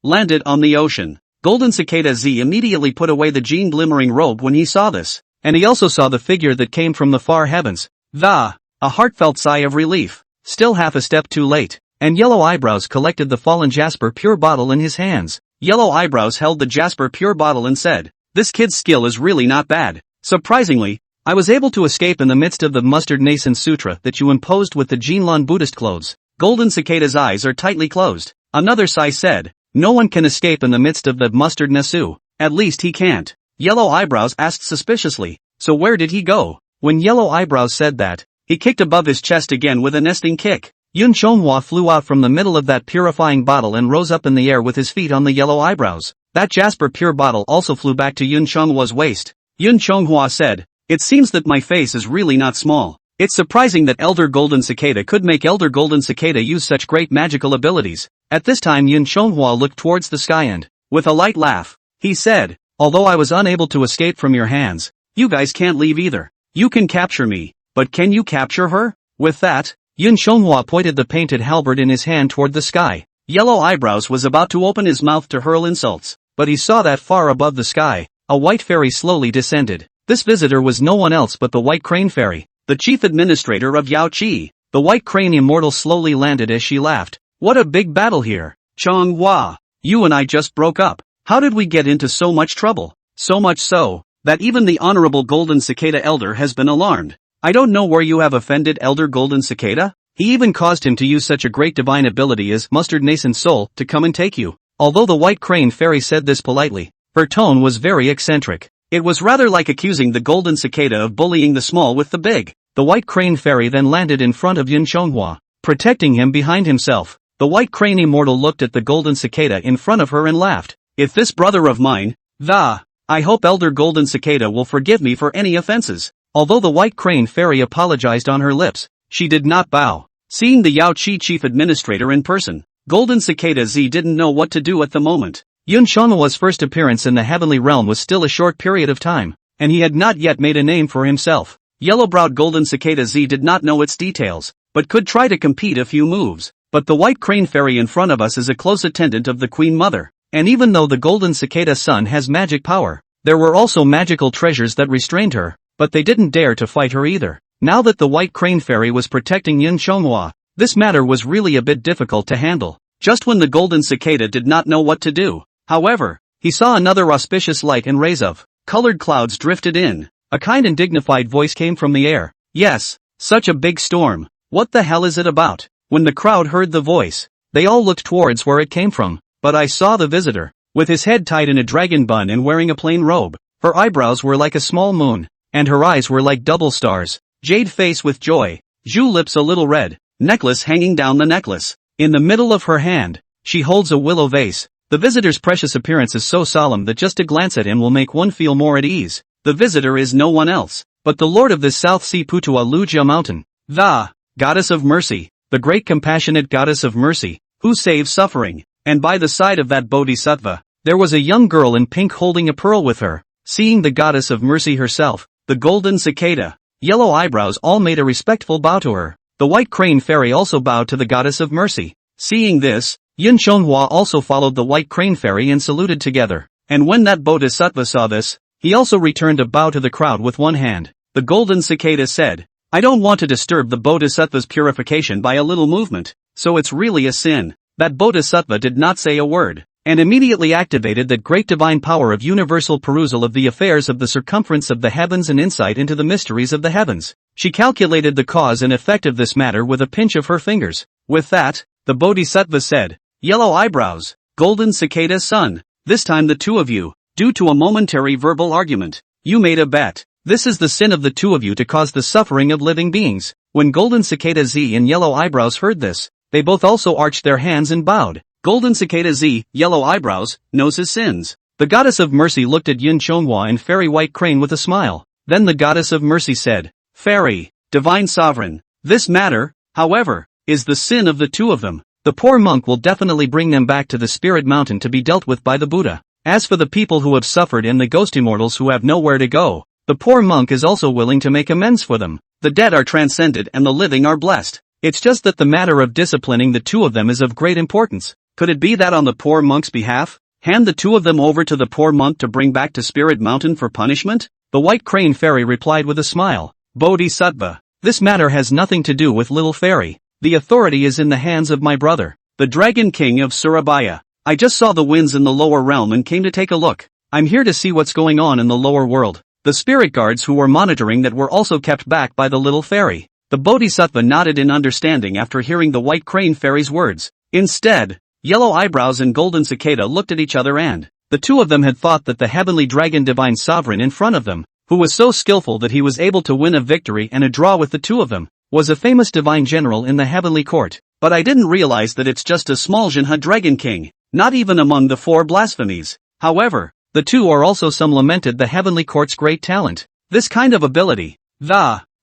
landed on the ocean. Golden cicada Z immediately put away the Jin glimmering robe when he saw this, and he also saw the figure that came from the far heavens. A heartfelt sigh of relief, still half a step too late, and Yellow Eyebrows collected the fallen jasper pure bottle in his hands. Yellow Eyebrows held the jasper pure bottle and said, "This kid's skill is really not bad. Surprisingly, I was able to escape in the midst of the mustard Nason sutra that you imposed with the Jinlan Buddhist clothes." Golden cicada's eyes are tightly closed. Another sigh said, "No one can escape in the midst of the mustard Nasu. At least he can't." Yellow Eyebrows asked suspiciously, "So where did he go?" When Yellow Eyebrows said that, he kicked above his chest again with a nesting kick. Yun Chonghua flew out from the middle of that purifying bottle and rose up in the air with his feet on the Yellow Eyebrows. That jasper pure bottle also flew back to Yun Chonghua's waist. Yun Chonghua said, "It seems that my face is really not small. It's surprising that Elder Golden Cicada could make Elder Golden Cicada use such great magical abilities." At this time Yun Chonghua looked towards the sky and, with a light laugh, he said, "Although I was unable to escape from your hands, you guys can't leave either. You can capture me, but can you capture her?" With that, Yun Chonghua pointed the painted halberd in his hand toward the sky. Yellow Eyebrows was about to open his mouth to hurl insults, but he saw that far above the sky, a white fairy slowly descended. This visitor was no one else but the White Crane Fairy, the chief administrator of Yao Qi. The White Crane Immortal slowly landed as she laughed. "What a big battle here. Chonghua, you and I just broke up. How did we get into so much trouble? So much so, that even the Honorable Golden Cicada Elder has been alarmed. I don't know where you have offended Elder Golden Cicada. He even caused him to use such a great divine ability as Mustard Nason's soul to come and take you." Although the White Crane Fairy said this politely, her tone was very eccentric. It was rather like accusing the Golden Cicada of bullying the small with the big. The White Crane Fairy then landed in front of Yun Chonghua, protecting him behind himself. The White Crane Immortal looked at the Golden Cicada in front of her and laughed. "If this brother of mine, I hope Elder Golden Cicada will forgive me for any offenses." Although the White Crane Fairy apologized on her lips, she did not bow. Seeing the Yao Qi chief administrator in person, Golden Cicada Z didn't know what to do at the moment. Yun Chonghua's first appearance in the heavenly realm was still a short period of time, and he had not yet made a name for himself. Yellow-browed Golden Cicada Z did not know its details, but could try to compete a few moves. But the White Crane Fairy in front of us is a close attendant of the Queen Mother, and even though the Golden Cicada son has magic power, there were also magical treasures that restrained her, but they didn't dare to fight her either. Now that the White Crane Fairy was protecting Yun Chonghua, this matter was really a bit difficult to handle. Just when the Golden Cicada did not know what to do, however, he saw another auspicious light and rays of colored clouds drifted in. A kind and dignified voice came from the air. "Yes, such a big storm. What the hell is it about?" When the crowd heard the voice, they all looked towards where it came from. But I saw the visitor, with his head tied in a dragon bun and wearing a plain robe. Her eyebrows were like a small moon, and her eyes were like double stars. Jade face with joy, Zhu lips a little red, necklace hanging down the necklace. In the middle of her hand, she holds a willow vase. The visitor's precious appearance is so solemn that just a glance at him will make one feel more at ease. The visitor is no one else, but the lord of this South Sea Putua Lujia mountain, the goddess of mercy, the great compassionate goddess of mercy, who saves suffering. And by the side of that bodhisattva, there was a young girl in pink holding a pearl with her. Seeing the goddess of mercy herself, the golden cicada, yellow eyebrows all made a respectful bow to her. The white crane fairy also bowed to the goddess of mercy. Seeing this, Yun Chonghua also followed the white crane fairy and saluted together. And when that Bodhisattva saw this, he also returned a bow to the crowd with one hand. The golden cicada said, I don't want to disturb the Bodhisattva's purification by a little movement, so it's really a sin. That Bodhisattva did not say a word, and immediately activated that great divine power of universal perusal of the affairs of the circumference of the heavens and insight into the mysteries of the heavens. She calculated the cause and effect of this matter with a pinch of her fingers. With that, the Bodhisattva said, Yellow eyebrows, golden cicada son, this time the two of you, due to a momentary verbal argument, you made a bet. This is the sin of the two of you to cause the suffering of living beings. When golden cicada Z and yellow eyebrows heard this, they both also arched their hands and bowed. Golden cicada Z, yellow eyebrows, knows his sins. The goddess of mercy looked at Yun Chonghua and fairy white crane with a smile. Then the goddess of mercy said, Fairy, divine sovereign, this matter, however, is the sin of the two of them. The poor monk will definitely bring them back to the spirit mountain to be dealt with by the Buddha. As for the people who have suffered and the ghost immortals who have nowhere to go, the poor monk is also willing to make amends for them. The dead are transcended and the living are blessed. It's just that the matter of disciplining the two of them is of great importance. Could it be that on the poor monk's behalf, hand the two of them over to the poor monk to bring back to Spirit Mountain for punishment? The white crane fairy replied with a smile. Bodhisattva, this matter has nothing to do with little fairy. The authority is in the hands of my brother, the Dragon King of Surabaya. I just saw the winds in the lower realm and came to take a look. I'm here to see what's going on in the lower world. The spirit guards who were monitoring that were also kept back by the little fairy. The Bodhisattva nodded in understanding after hearing the white crane fairy's words. Instead, yellow eyebrows and golden cicada looked at each other and the two of them had thought that the heavenly dragon divine sovereign in front of them, who was so skillful that he was able to win a victory and a draw with the two of them, was a famous divine general in the heavenly court. But I didn't realize that it's just a small Jinha dragon king, not even among the four blasphemies. However, the two are also some lamented the heavenly court's great talent. This kind of ability.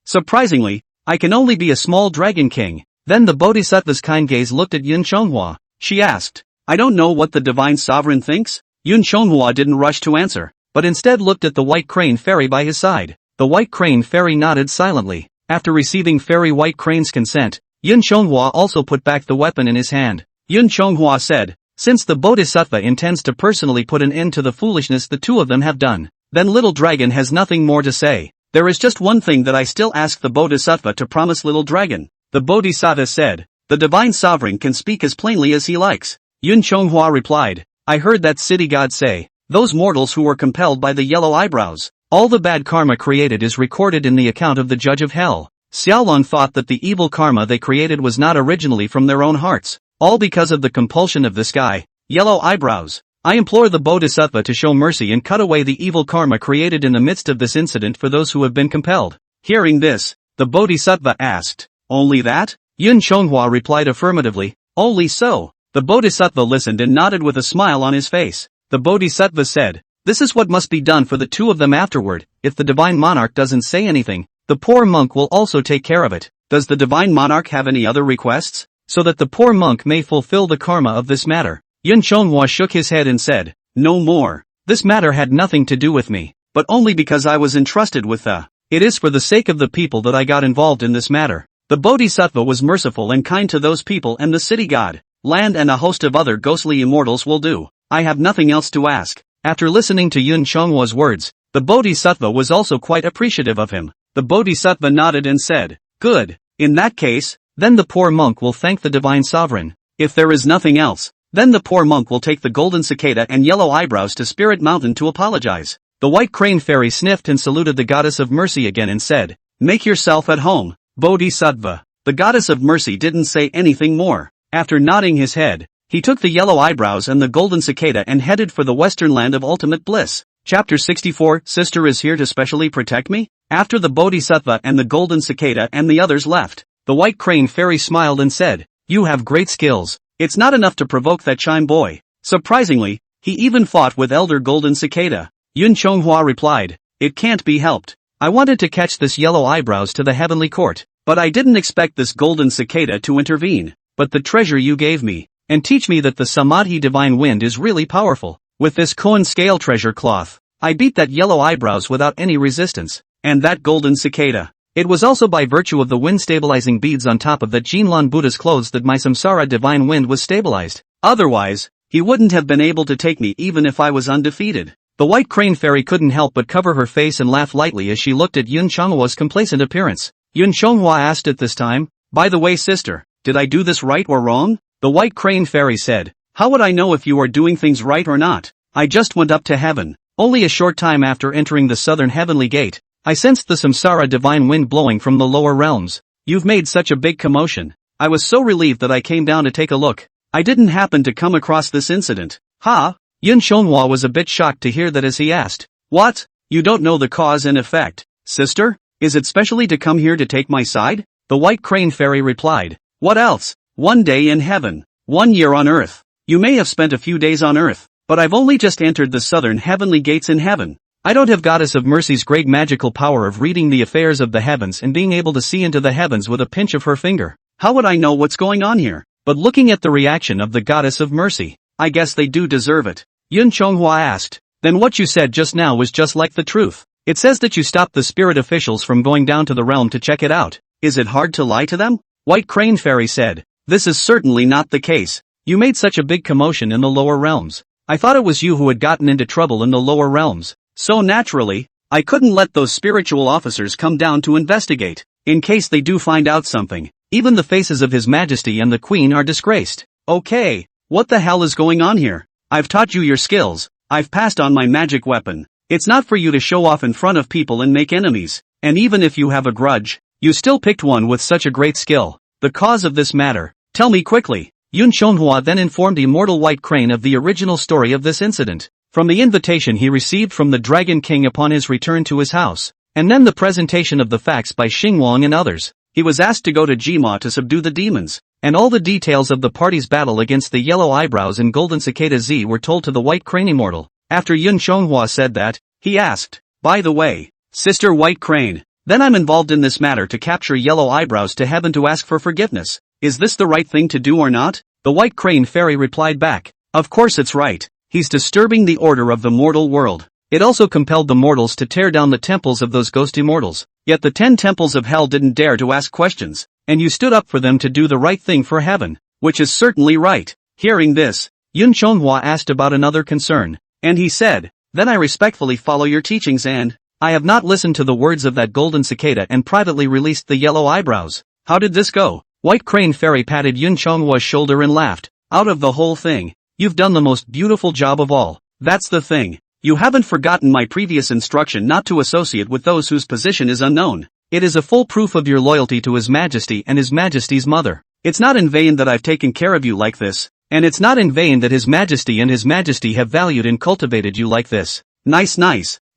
Surprisingly, I can only be a small dragon king. Then the Bodhisattva's kind gaze looked at Yun Chonghua. She asked, I don't know what the divine sovereign thinks? Yun Chonghua didn't rush to answer, but instead looked at the white crane fairy by his side. The white crane fairy nodded silently. After receiving fairy white crane's consent, Yun Chonghua also put back the weapon in his hand. Yun Chonghua said, since the Bodhisattva intends to personally put an end to the foolishness the two of them have done, then Little Dragon has nothing more to say. There is just one thing that I still ask the Bodhisattva to promise Little Dragon. The Bodhisattva said, the divine sovereign can speak as plainly as he likes. Yun Chonghua replied, I heard that city god say, those mortals who were compelled by the yellow eyebrows, all the bad karma created is recorded in the account of the judge of hell. Xiaolong thought that the evil karma they created was not originally from their own hearts, all because of the compulsion of this guy, yellow eyebrows. I implore the Bodhisattva to show mercy and cut away the evil karma created in the midst of this incident for those who have been compelled. Hearing this, the Bodhisattva asked, only that? Yun Chonghua replied affirmatively, only so. The Bodhisattva listened and nodded with a smile on his face. The Bodhisattva said, this is what must be done for the two of them afterward. If the divine monarch doesn't say anything, the poor monk will also take care of it. Does the divine monarch have any other requests? So that the poor monk may fulfill the karma of this matter. Yun Chonghua shook his head and said, no more. This matter had nothing to do with me, but only because I was entrusted with it is for the sake of the people that I got involved in this matter. The Bodhisattva was merciful and kind to those people, and the city god, land and a host of other ghostly immortals will do. I have nothing else to ask. After listening to Yun Chonghua's words, the Bodhisattva was also quite appreciative of him. The Bodhisattva nodded and said, good. In that case, then the poor monk will thank the divine sovereign. If there is nothing else, then the poor monk will take the golden cicada and yellow eyebrows to Spirit Mountain to apologize. The white crane fairy sniffed and saluted the goddess of mercy again and said, make yourself at home, Bodhisattva. The goddess of mercy didn't say anything more. After nodding his head, he took the yellow eyebrows and the golden cicada and headed for the western land of ultimate bliss. Chapter 64, Sister is here to specially protect me? After the Bodhisattva and the golden cicada and the others left, the white crane fairy smiled and said, you have great skills. It's not enough to provoke that chime boy. Surprisingly, he even fought with elder golden cicada. Yun Chonghua replied, it can't be helped. I wanted to catch this yellow eyebrows to the heavenly court, but I didn't expect this golden cicada to intervene. But the treasure you gave me, and teach me that the Samadhi divine wind is really powerful. With this Koan scale treasure cloth, I beat that yellow eyebrows without any resistance, And that golden cicada. It was also by virtue of the wind-stabilizing beads on top of that Jinlan Buddha's clothes that my samsara divine wind was stabilized. Otherwise, he wouldn't have been able to take me even if I was undefeated. The white crane fairy couldn't help but cover her face and laugh lightly as she looked at Yun Chonghwa's complacent appearance. Yun Chonghwa asked at this time, "By the way, sister, did I do this right or wrong?" The white crane fairy said, "How would I know if you are doing things right or not? I just went up to heaven. Only a short time after entering the southern heavenly gate, I sensed the samsara divine wind blowing from the lower realms. You've made such a big commotion. I was so relieved that I came down to take a look. I didn't happen to come across this incident." "Ha?" Yun Chonghwa was a bit shocked to hear that as he asked, "What? You don't know the cause and effect, sister? Is it specially to come here to take my side?" The white crane fairy replied, "What else? 1 day in heaven, 1 year on earth. You may have spent a few days on earth, but I've only just entered the southern heavenly gates in heaven. I don't have Goddess of Mercy's great magical power of reading the affairs of the heavens and being able to see into the heavens with a pinch of her finger. How would I know what's going on here? But looking at the reaction of the Goddess of Mercy, I guess they do deserve it." Yun Chonghwa asked, "Then what you said just now was just like the truth. It says that you stopped the spirit officials from going down to the realm to check it out. Is it hard to lie to them?" White crane fairy said, "This is certainly not the case. You made such a big commotion in the lower realms. I thought it was you who had gotten into trouble in the lower realms. So naturally, I couldn't let those spiritual officers come down to investigate, in case they do find out something. Even the faces of His Majesty and the Queen are disgraced. Okay, what the hell is going on here? I've taught you your skills, I've passed on my magic weapon. It's not for you to show off in front of people and make enemies, and even if you have a grudge, you still picked one with such a great skill. The cause of this matter, tell me quickly." Yun Chonghwa then informed Immortal White Crane of the original story of this incident, from the invitation he received from the Dragon King upon his return to his house, and then the presentation of the facts by Xingwang and others. He was asked to go to Jima to subdue the demons, and all the details of the party's battle against the Yellow Eyebrows and Golden Cicada Z were told to the White Crane Immortal. After Yun Chonghwa said that, he asked, "By the way, Sister White Crane, then I'm involved in this matter to capture Yellow Eyebrows to heaven to ask for forgiveness. Is this the right thing to do or not?" The White Crane Fairy replied back, "Of course it's right. He's disturbing the order of the mortal world. It also compelled the mortals to tear down the temples of those ghost immortals. Yet the 10 temples of hell didn't dare to ask questions, and you stood up for them to do the right thing for heaven, which is certainly right." Hearing this, Yun Chonghwa asked about another concern, and he said, "Then I respectfully follow your teachings and I have not listened to the words of that golden cicada and privately released the Yellow Eyebrows. How did this go?" White Crane Fairy patted Yun Chonghwa's shoulder and laughed. "Out of the whole thing, you've done the most beautiful job of all. That's the thing. You haven't forgotten my previous instruction not to associate with those whose position is unknown. It is a full proof of your loyalty to His Majesty and His Majesty's mother. It's not in vain that I've taken care of you like this, and it's not in vain that His Majesty and His Majesty have valued and cultivated you like this." Nice.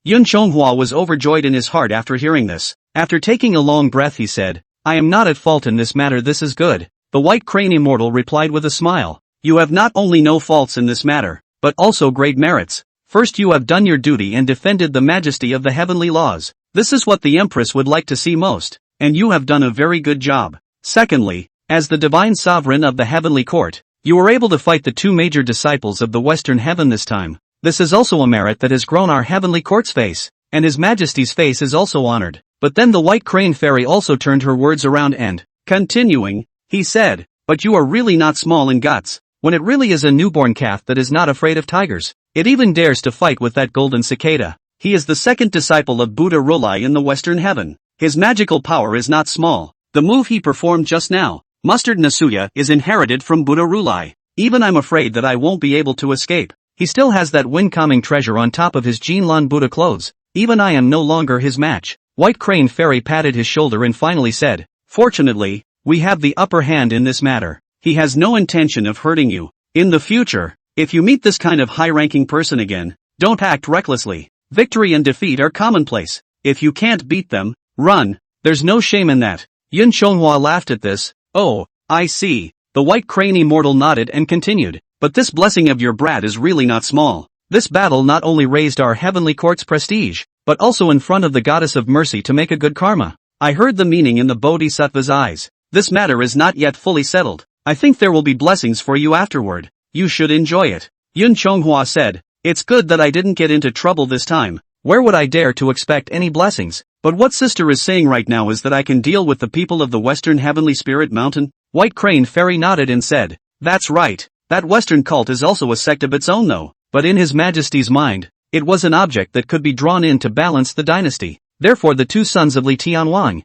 Yun Chonghwa was overjoyed in his heart after hearing this. After taking a long breath he said, "I am not at fault in this matter, this is good." The White Crane Immortal replied with a smile, "You have not only no faults in this matter, but also great merits. First, you have done your duty and defended the majesty of the heavenly laws. This is what the Empress would like to see most, and you have done a very good job. Secondly, as the divine sovereign of the heavenly court, you were able to fight the 2 major disciples of the Western Heaven this time. This is also a merit that has grown our heavenly court's face, and His Majesty's face is also honored." But then the White Crane Fairy also turned her words around and, continuing, he said, "But you are really not small in guts, when it really is a newborn calf that is not afraid of tigers. It even dares to fight with that golden cicada. He is the second disciple of Buddha Rulai in the Western Heaven. His magical power is not small. The move he performed just now, Mustard Nasuya, is inherited from Buddha Rulai. Even I'm afraid that I won't be able to escape. He still has that wind-calming treasure on top of his Jinlan Buddha clothes. Even I am no longer his match." White Crane Fairy patted his shoulder and finally said, "Fortunately, we have the upper hand in this matter. He has no intention of hurting you. In the future, if you meet this kind of high-ranking person again, don't act recklessly. Victory and defeat are commonplace. If you can't beat them, run. There's no shame in that." Yun Chonghwa laughed at this. "Oh, I see." The White Crane Immortal nodded and continued, "But this blessing of your brat is really not small. This battle not only raised our heavenly court's prestige, but also in front of the Goddess of Mercy to make a good karma. I heard the meaning in the Bodhisattva's eyes. This matter is not yet fully settled. I think there will be blessings for you afterward. You should enjoy it." Yun Chonghua said, "It's good that I didn't get into trouble this time. where would I dare to expect any blessings? But what sister is saying right now is that I can deal with the people of the Western Heavenly Spirit Mountain? White Crane Fairy nodded and said, that's right, that Western cult is also a sect of its own though, but in His Majesty's mind, it was an object that could be drawn in to balance the dynasty. Therefore the two sons of Li Tianwang,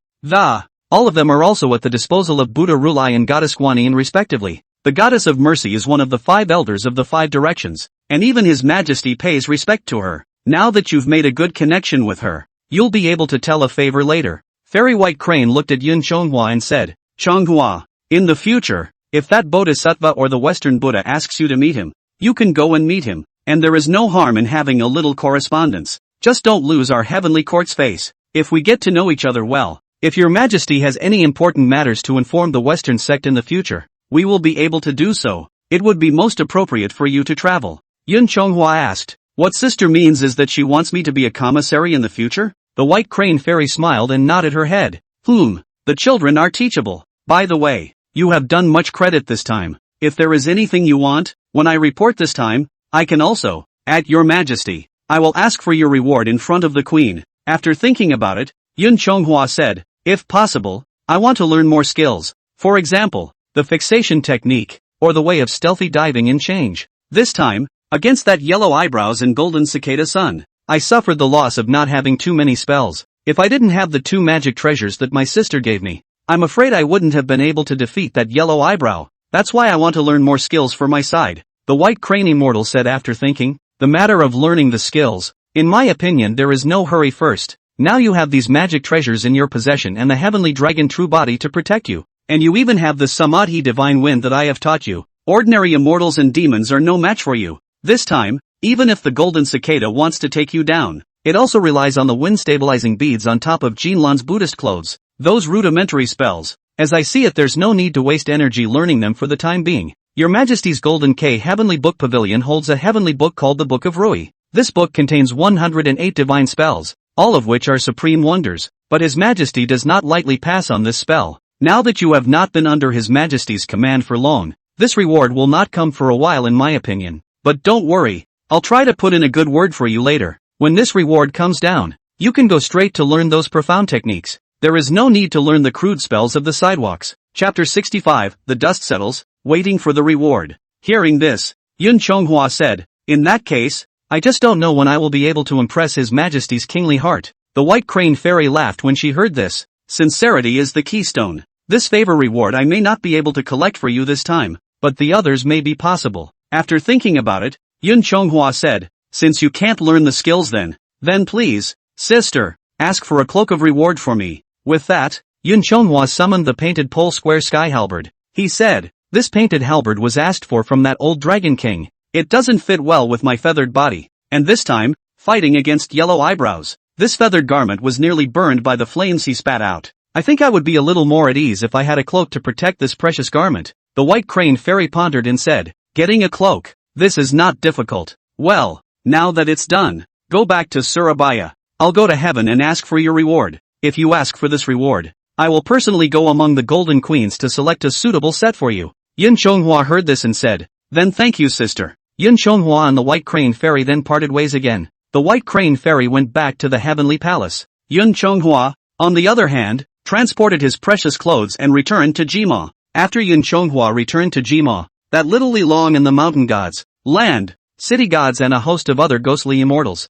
all of them are also at the disposal of Buddha Rulai and Goddess Guanyin respectively. The Goddess of Mercy is one of the 5 elders of the 5 directions, and even His Majesty pays respect to her. Now that you've made a good connection with her, you'll be able to tell a favor later. Fairy White Crane looked at Yun Chonghua and said, Chonghua, in the future, if that Bodhisattva or the Western Buddha asks you to meet him, you can go and meet him, and there is no harm in having a little correspondence. Just don't lose our heavenly court's face. If we get to know each other well, if your Majesty has any important matters to inform the Western sect in the future, we will be able to do so. It would be most appropriate for you to travel. Yun Chonghua asked, what sister means is that she wants me to be a commissary in the future? The White Crane Fairy smiled and nodded her head. The children are teachable. By the way, you have done much credit this time. If there is anything you want, when I report this time, I can also, at your Majesty, I will ask for your reward in front of the Queen. After thinking about it, Yun Chonghua said, if possible, I want to learn more skills. For example, the fixation technique, or the way of stealthy diving in change. This time, against that yellow eyebrows and golden cicada sun, I suffered the loss of not having too many spells. If I didn't have the 2 magic treasures that my sister gave me, I'm afraid I wouldn't have been able to defeat that yellow eyebrow. That's why I want to learn more skills for my side. The White Crane Immortal said after thinking, the matter of learning the skills, in my opinion there is no hurry first. Now you have these magic treasures in your possession and the heavenly dragon true body to protect you. And you even have the Samadhi divine wind that I have taught you. Ordinary immortals and demons are no match for you. This time, even if the golden cicada wants to take you down, it also relies on the wind stabilizing beads on top of Jinlan's Buddhist clothes. Those rudimentary spells, as I see it there's no need to waste energy learning them for the time being. Your Majesty's Golden K Heavenly Book Pavilion holds a heavenly book called the Book of Rui. This book contains 108 divine spells, all of which are supreme wonders, but His Majesty does not lightly pass on this spell. Now that you have not been under His Majesty's command for long, this reward will not come for a while in my opinion. But don't worry, I'll try to put in a good word for you later. When this reward comes down, you can go straight to learn those profound techniques. There is no need to learn the crude spells of the sidewalks. Chapter 65, The Dust Settles, Waiting for the Reward. Hearing this, Yun Chonghua said, in that case, I just don't know when I will be able to impress His Majesty's kingly heart. The White Crane Fairy laughed when she heard this. Sincerity is the keystone. This favor reward I may not be able to collect for you this time, but the others may be possible. After thinking about it, Yun Chonghua said, since you can't learn the skills then please, sister, ask for a cloak of reward for me. With that, Yun Chonghua summoned the painted pole square sky halberd. He said, this painted halberd was asked for from that old dragon king. It doesn't fit well with my feathered body, and this time, fighting against yellow eyebrows. This feathered garment was nearly burned by the flames he spat out. I think I would be a little more at ease if I had a cloak to protect this precious garment. The White Crane Fairy pondered and said, getting a cloak, this is not difficult. Well, now that it's done, go back to Surabaya. I'll go to heaven and ask for your reward. If you ask for this reward, I will personally go among the golden queens to select a suitable set for you. Yun Chonghua heard this and said, then thank you sister. Yun Chonghua and the White Crane Fairy then parted ways again. The White Crane Fairy went back to the heavenly palace. Yun Chonghua, on the other hand, transported his precious clothes and returned to Jima. After Yun Chonghua returned to Jima, that little Li Long and the mountain gods, land, city gods and a host of other ghostly immortals,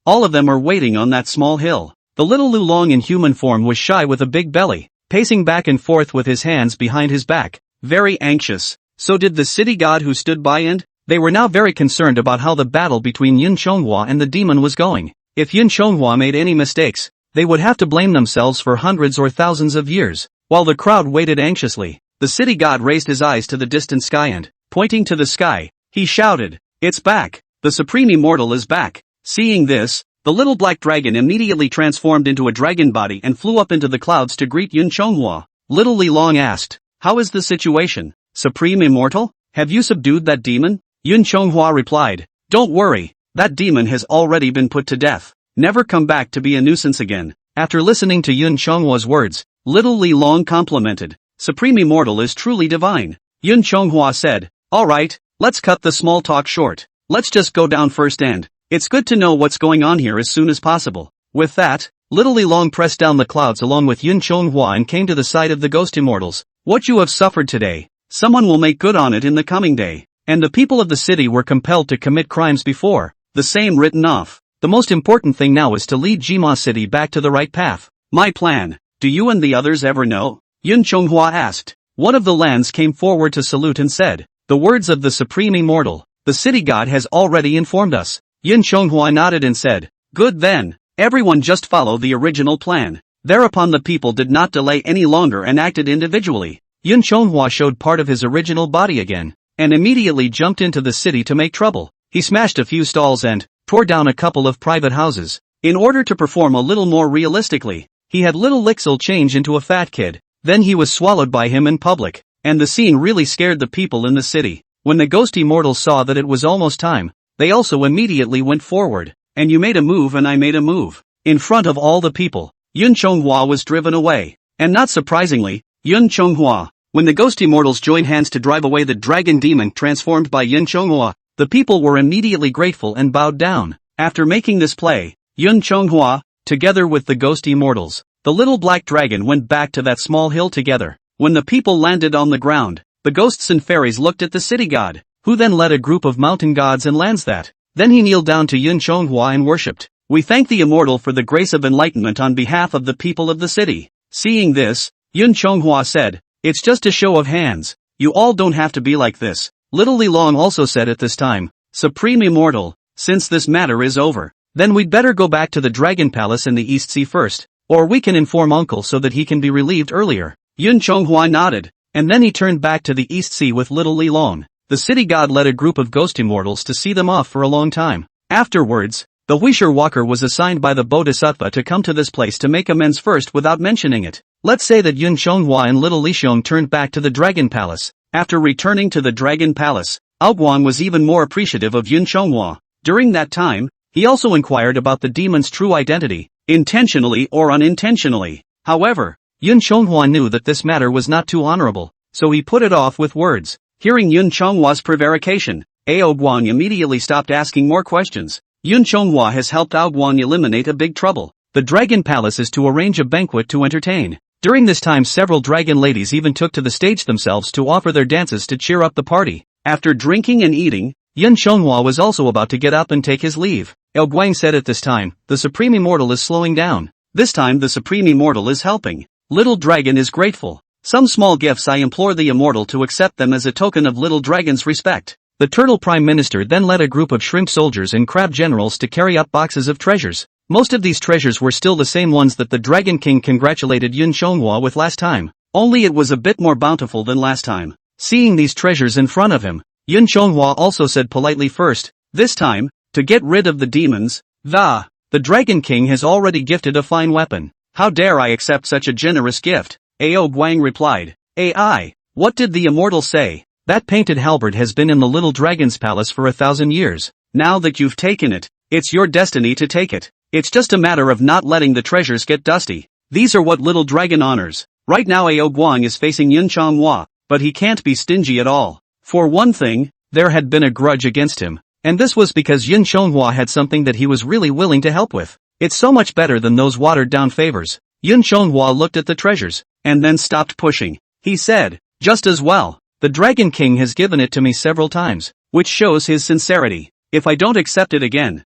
all of them are waiting on that small hill. The little Lu Long in human form was shy with a big belly, pacing back and forth with his hands behind his back, very anxious. So did the city god who stood by, and they were now very concerned about how the battle between Yun Chonghua and the demon was going. If Yun Chonghua made any mistakes, they would have to blame themselves for hundreds or thousands of years. While the crowd waited anxiously, the city god raised his eyes to the distant sky and, pointing to the sky, he shouted, it's back, the supreme immortal is back. Seeing this, the little black dragon immediately transformed into a dragon body and flew up into the clouds to greet Yun Chonghua. Little Li Long asked, how is the situation, Supreme Immortal? Have you subdued that demon? Yun Chonghua replied, don't worry, that demon has already been put to death. Never come back to be a nuisance again. After listening to Yun Chonghua's words, Little Li Long complimented, Supreme Immortal is truly divine. Yun Chonghua said, alright, let's cut the small talk short. Let's just go down first and It's good to know what's going on here as soon as possible. With that, little Li Long pressed down the clouds along with Yun Chonghua and came to the side of the ghost immortals. What you have suffered today, someone will make good on it in the coming day. And the people of the city were compelled to commit crimes before the same written off. The most important thing now is to lead Jima City back to the right path. My plan, do you and the others ever know? Yun Chonghua asked. One of the lands came forward to salute and said, the words of the Supreme Immortal, the city god has already informed us. Yun Chonghua nodded and said, good then, everyone just follow the original plan. Thereupon the people did not delay any longer and acted individually. Yun Chonghua showed part of his original body again, and immediately jumped into the city to make trouble. He smashed a few stalls and tore down a couple of private houses. In order to perform a little more realistically, he had little Lixil change into a fat kid. Then he was swallowed by him in public, and the scene really scared the people in the city. When the ghost immortals saw that it was almost time, they also immediately went forward, and you made a move and I made a move. In front of all the people, Yun Chonghua was driven away. And not surprisingly, Yun Chonghua, when the ghost immortals joined hands to drive away the dragon demon transformed by Yun Chonghua, the people were immediately grateful and bowed down. After making this play, Yun Chonghua, together with the ghost immortals, the little black dragon went back to that small hill together. When the people landed on the ground, the ghosts and fairies looked at the city god, who then led a group of mountain gods and lands that. Then he kneeled down to Yun Chonghua and worshipped. We thank the immortal for the grace of enlightenment on behalf of the people of the city. Seeing this, Yun Chonghua said, it's just a show of hands. You all don't have to be like this. Little Li Long also said at this time, Supreme Immortal, since this matter is over, then we'd better go back to the Dragon Palace in the East Sea first, or we can inform Uncle so that he can be relieved earlier. Yun Chonghua nodded, and then he turned back to the East Sea with little Li Long. The city god led a group of ghost immortals to see them off for a long time. Afterwards, the Huishur Walker was assigned by the Bodhisattva to come to this place to make amends first without mentioning it. Let's say that Yun Chonghua and little Li Xiong turned back to the Dragon Palace. After returning to the Dragon Palace, Aoguang was even more appreciative of Yun Chonghua. During that time, he also inquired about the demon's true identity, intentionally or unintentionally. However, Yun Chonghua knew that this matter was not too honorable, so he put it off with words. Hearing Yun Chonghua's prevarication, Aoguang immediately stopped asking more questions. Yun Chonghua has helped Aoguang eliminate a big trouble. The Dragon Palace is to arrange a banquet to entertain. During this time several dragon ladies even took to the stage themselves to offer their dances to cheer up the party. After drinking and eating, Yun Chonghua was also about to get up and take his leave. Aoguang said at this time, the Supreme Immortal is slowing down. This time the Supreme Immortal is helping. Little Dragon is grateful. Some small gifts I implore the Immortal to accept them as a token of Little Dragon's respect. The Turtle Prime Minister then led a group of shrimp soldiers and crab generals to carry up boxes of treasures. Most of these treasures were still the same ones that the Dragon King congratulated Yun Chonghua with last time. Only it was a bit more bountiful than last time. Seeing these treasures in front of him, Yun Chonghua also said politely first, this time, to get rid of the demons, the Dragon King has already gifted a fine weapon. How dare I accept such a generous gift? Aoguang replied. Ai, what did the immortal say? That painted halberd has been in the little dragon's palace for 1,000 years. Now that you've taken it, it's your destiny to take it. It's just a matter of not letting the treasures get dusty. These are what little dragon honors. Right now Aoguang is facing Yun Chonghua, but he can't be stingy at all. For one thing, there had been a grudge against him, and this was because Yun Chonghua had something that he was really willing to help with. It's so much better than those watered-down favors. Yun Chonghua looked at the treasures, and then stopped pushing. He said, just as well. The Dragon King has given it to me several times, which shows his sincerity. If I don't accept it again,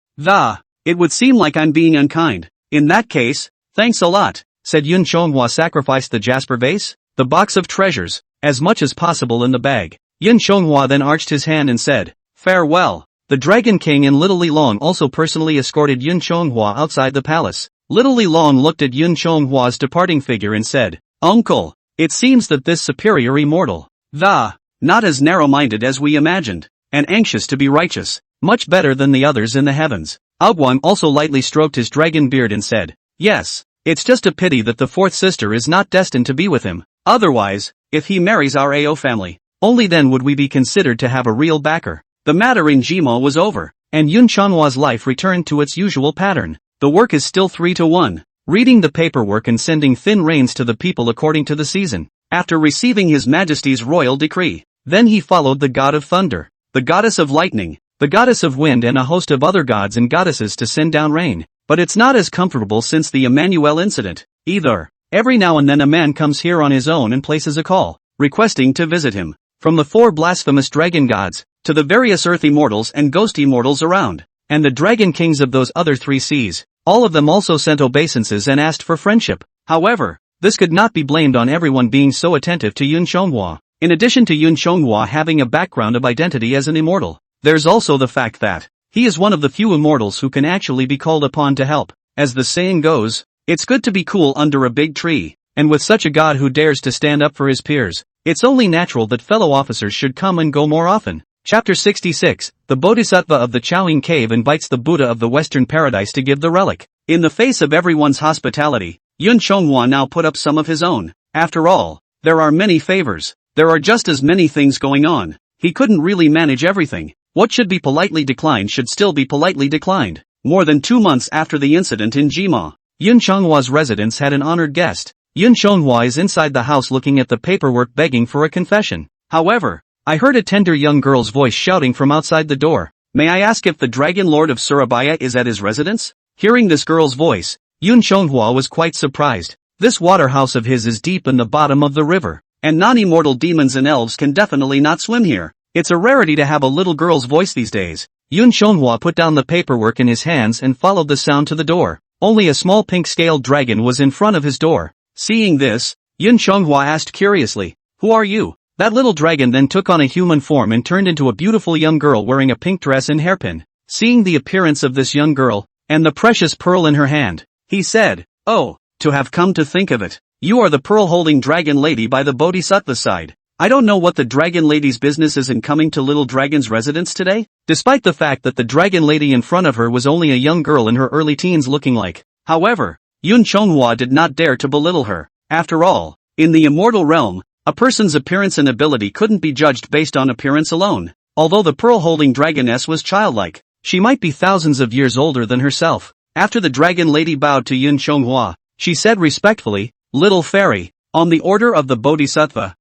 it would seem like I'm being unkind. In that case, thanks a lot, said Yun Chonghua. Sacrificed the jasper vase, the box of treasures, as much as possible in the bag. Yun Chonghua then arched his hand and said, farewell. The Dragon King and little Li Long also personally escorted Yun Chonghua outside the palace. Little Li Long looked at Yun Chonghua's departing figure and said, Uncle, it seems that this superior immortal, not as narrow-minded as we imagined, and anxious to be righteous, much better than the others in the heavens. Aoguang also lightly stroked his dragon beard and said, yes, it's just a pity that the fourth sister is not destined to be with him. Otherwise, if he marries our Ao family, only then would we be considered to have a real backer. The matter in Jima was over, and Yun Chonhua's life returned to its usual pattern. The work is still 3-1, reading the paperwork and sending thin rains to the people according to the season. After receiving His Majesty's royal decree, then he followed the god of thunder, the goddess of lightning, the goddess of wind, and a host of other gods and goddesses to send down rain. But it's not as comfortable since the Emmanuel incident, either. Every now and then a man comes here on his own and places a call, requesting to visit him. From the 4 blasphemous dragon gods, to the various earth immortals and ghost immortals around, and the dragon kings of those other 3 seas, all of them also sent obeisances and asked for friendship. However, this could not be blamed on everyone being so attentive to Yun Chonghua. In addition to Yun Chonghua having a background of identity as an immortal, there's also the fact that he is one of the few immortals who can actually be called upon to help. As the saying goes, it's good to be cool under a big tree, and with such a god who dares to stand up for his peers, it's only natural that fellow officers should come and go more often. Chapter 66, the Bodhisattva of the Chowing Cave invites the Buddha of the Western Paradise to give the relic. In the face of everyone's hospitality, Yun Chonghua now put up some of his own. After all, there are many favors. There are just as many things going on. He couldn't really manage everything. What should be politely declined should still be politely declined. More than 2 months after the incident in Jima, Yun Chonghua's residence had an honored guest. Yun Chonghua is inside the house looking at the paperwork begging for a confession. However, I heard a tender young girl's voice shouting from outside the door. May I ask if the Dragon Lord of Surabaya is at his residence? Hearing this girl's voice, Yun Chonghua was quite surprised. This water house of his is deep in the bottom of the river, and non-immortal demons and elves can definitely not swim here. It's a rarity to have a little girl's voice these days. Yun Chonghua put down the paperwork in his hands and followed the sound to the door. Only a small pink-scaled dragon was in front of his door. Seeing this, Yun Chonghua asked curiously, "Who are you?" That little dragon then took on a human form and turned into a beautiful young girl wearing a pink dress and hairpin. Seeing the appearance of this young girl, and the precious pearl in her hand, he said, "Oh, to have come to think of it, you are the pearl-holding dragon lady by the Bodhisattva side. I don't know what the dragon lady's business is in coming to little dragon's residence today." Despite the fact that the dragon lady in front of her was only a young girl in her early teens looking like. However, Yun Chonghua did not dare to belittle her. After all, in the immortal realm, a person's appearance and ability couldn't be judged based on appearance alone. Although the pearl-holding dragoness was childlike, she might be thousands of years older than herself. After the dragon lady bowed to Yun Chonghua, she said respectfully, "Little fairy, on the order of the Bodhisattva,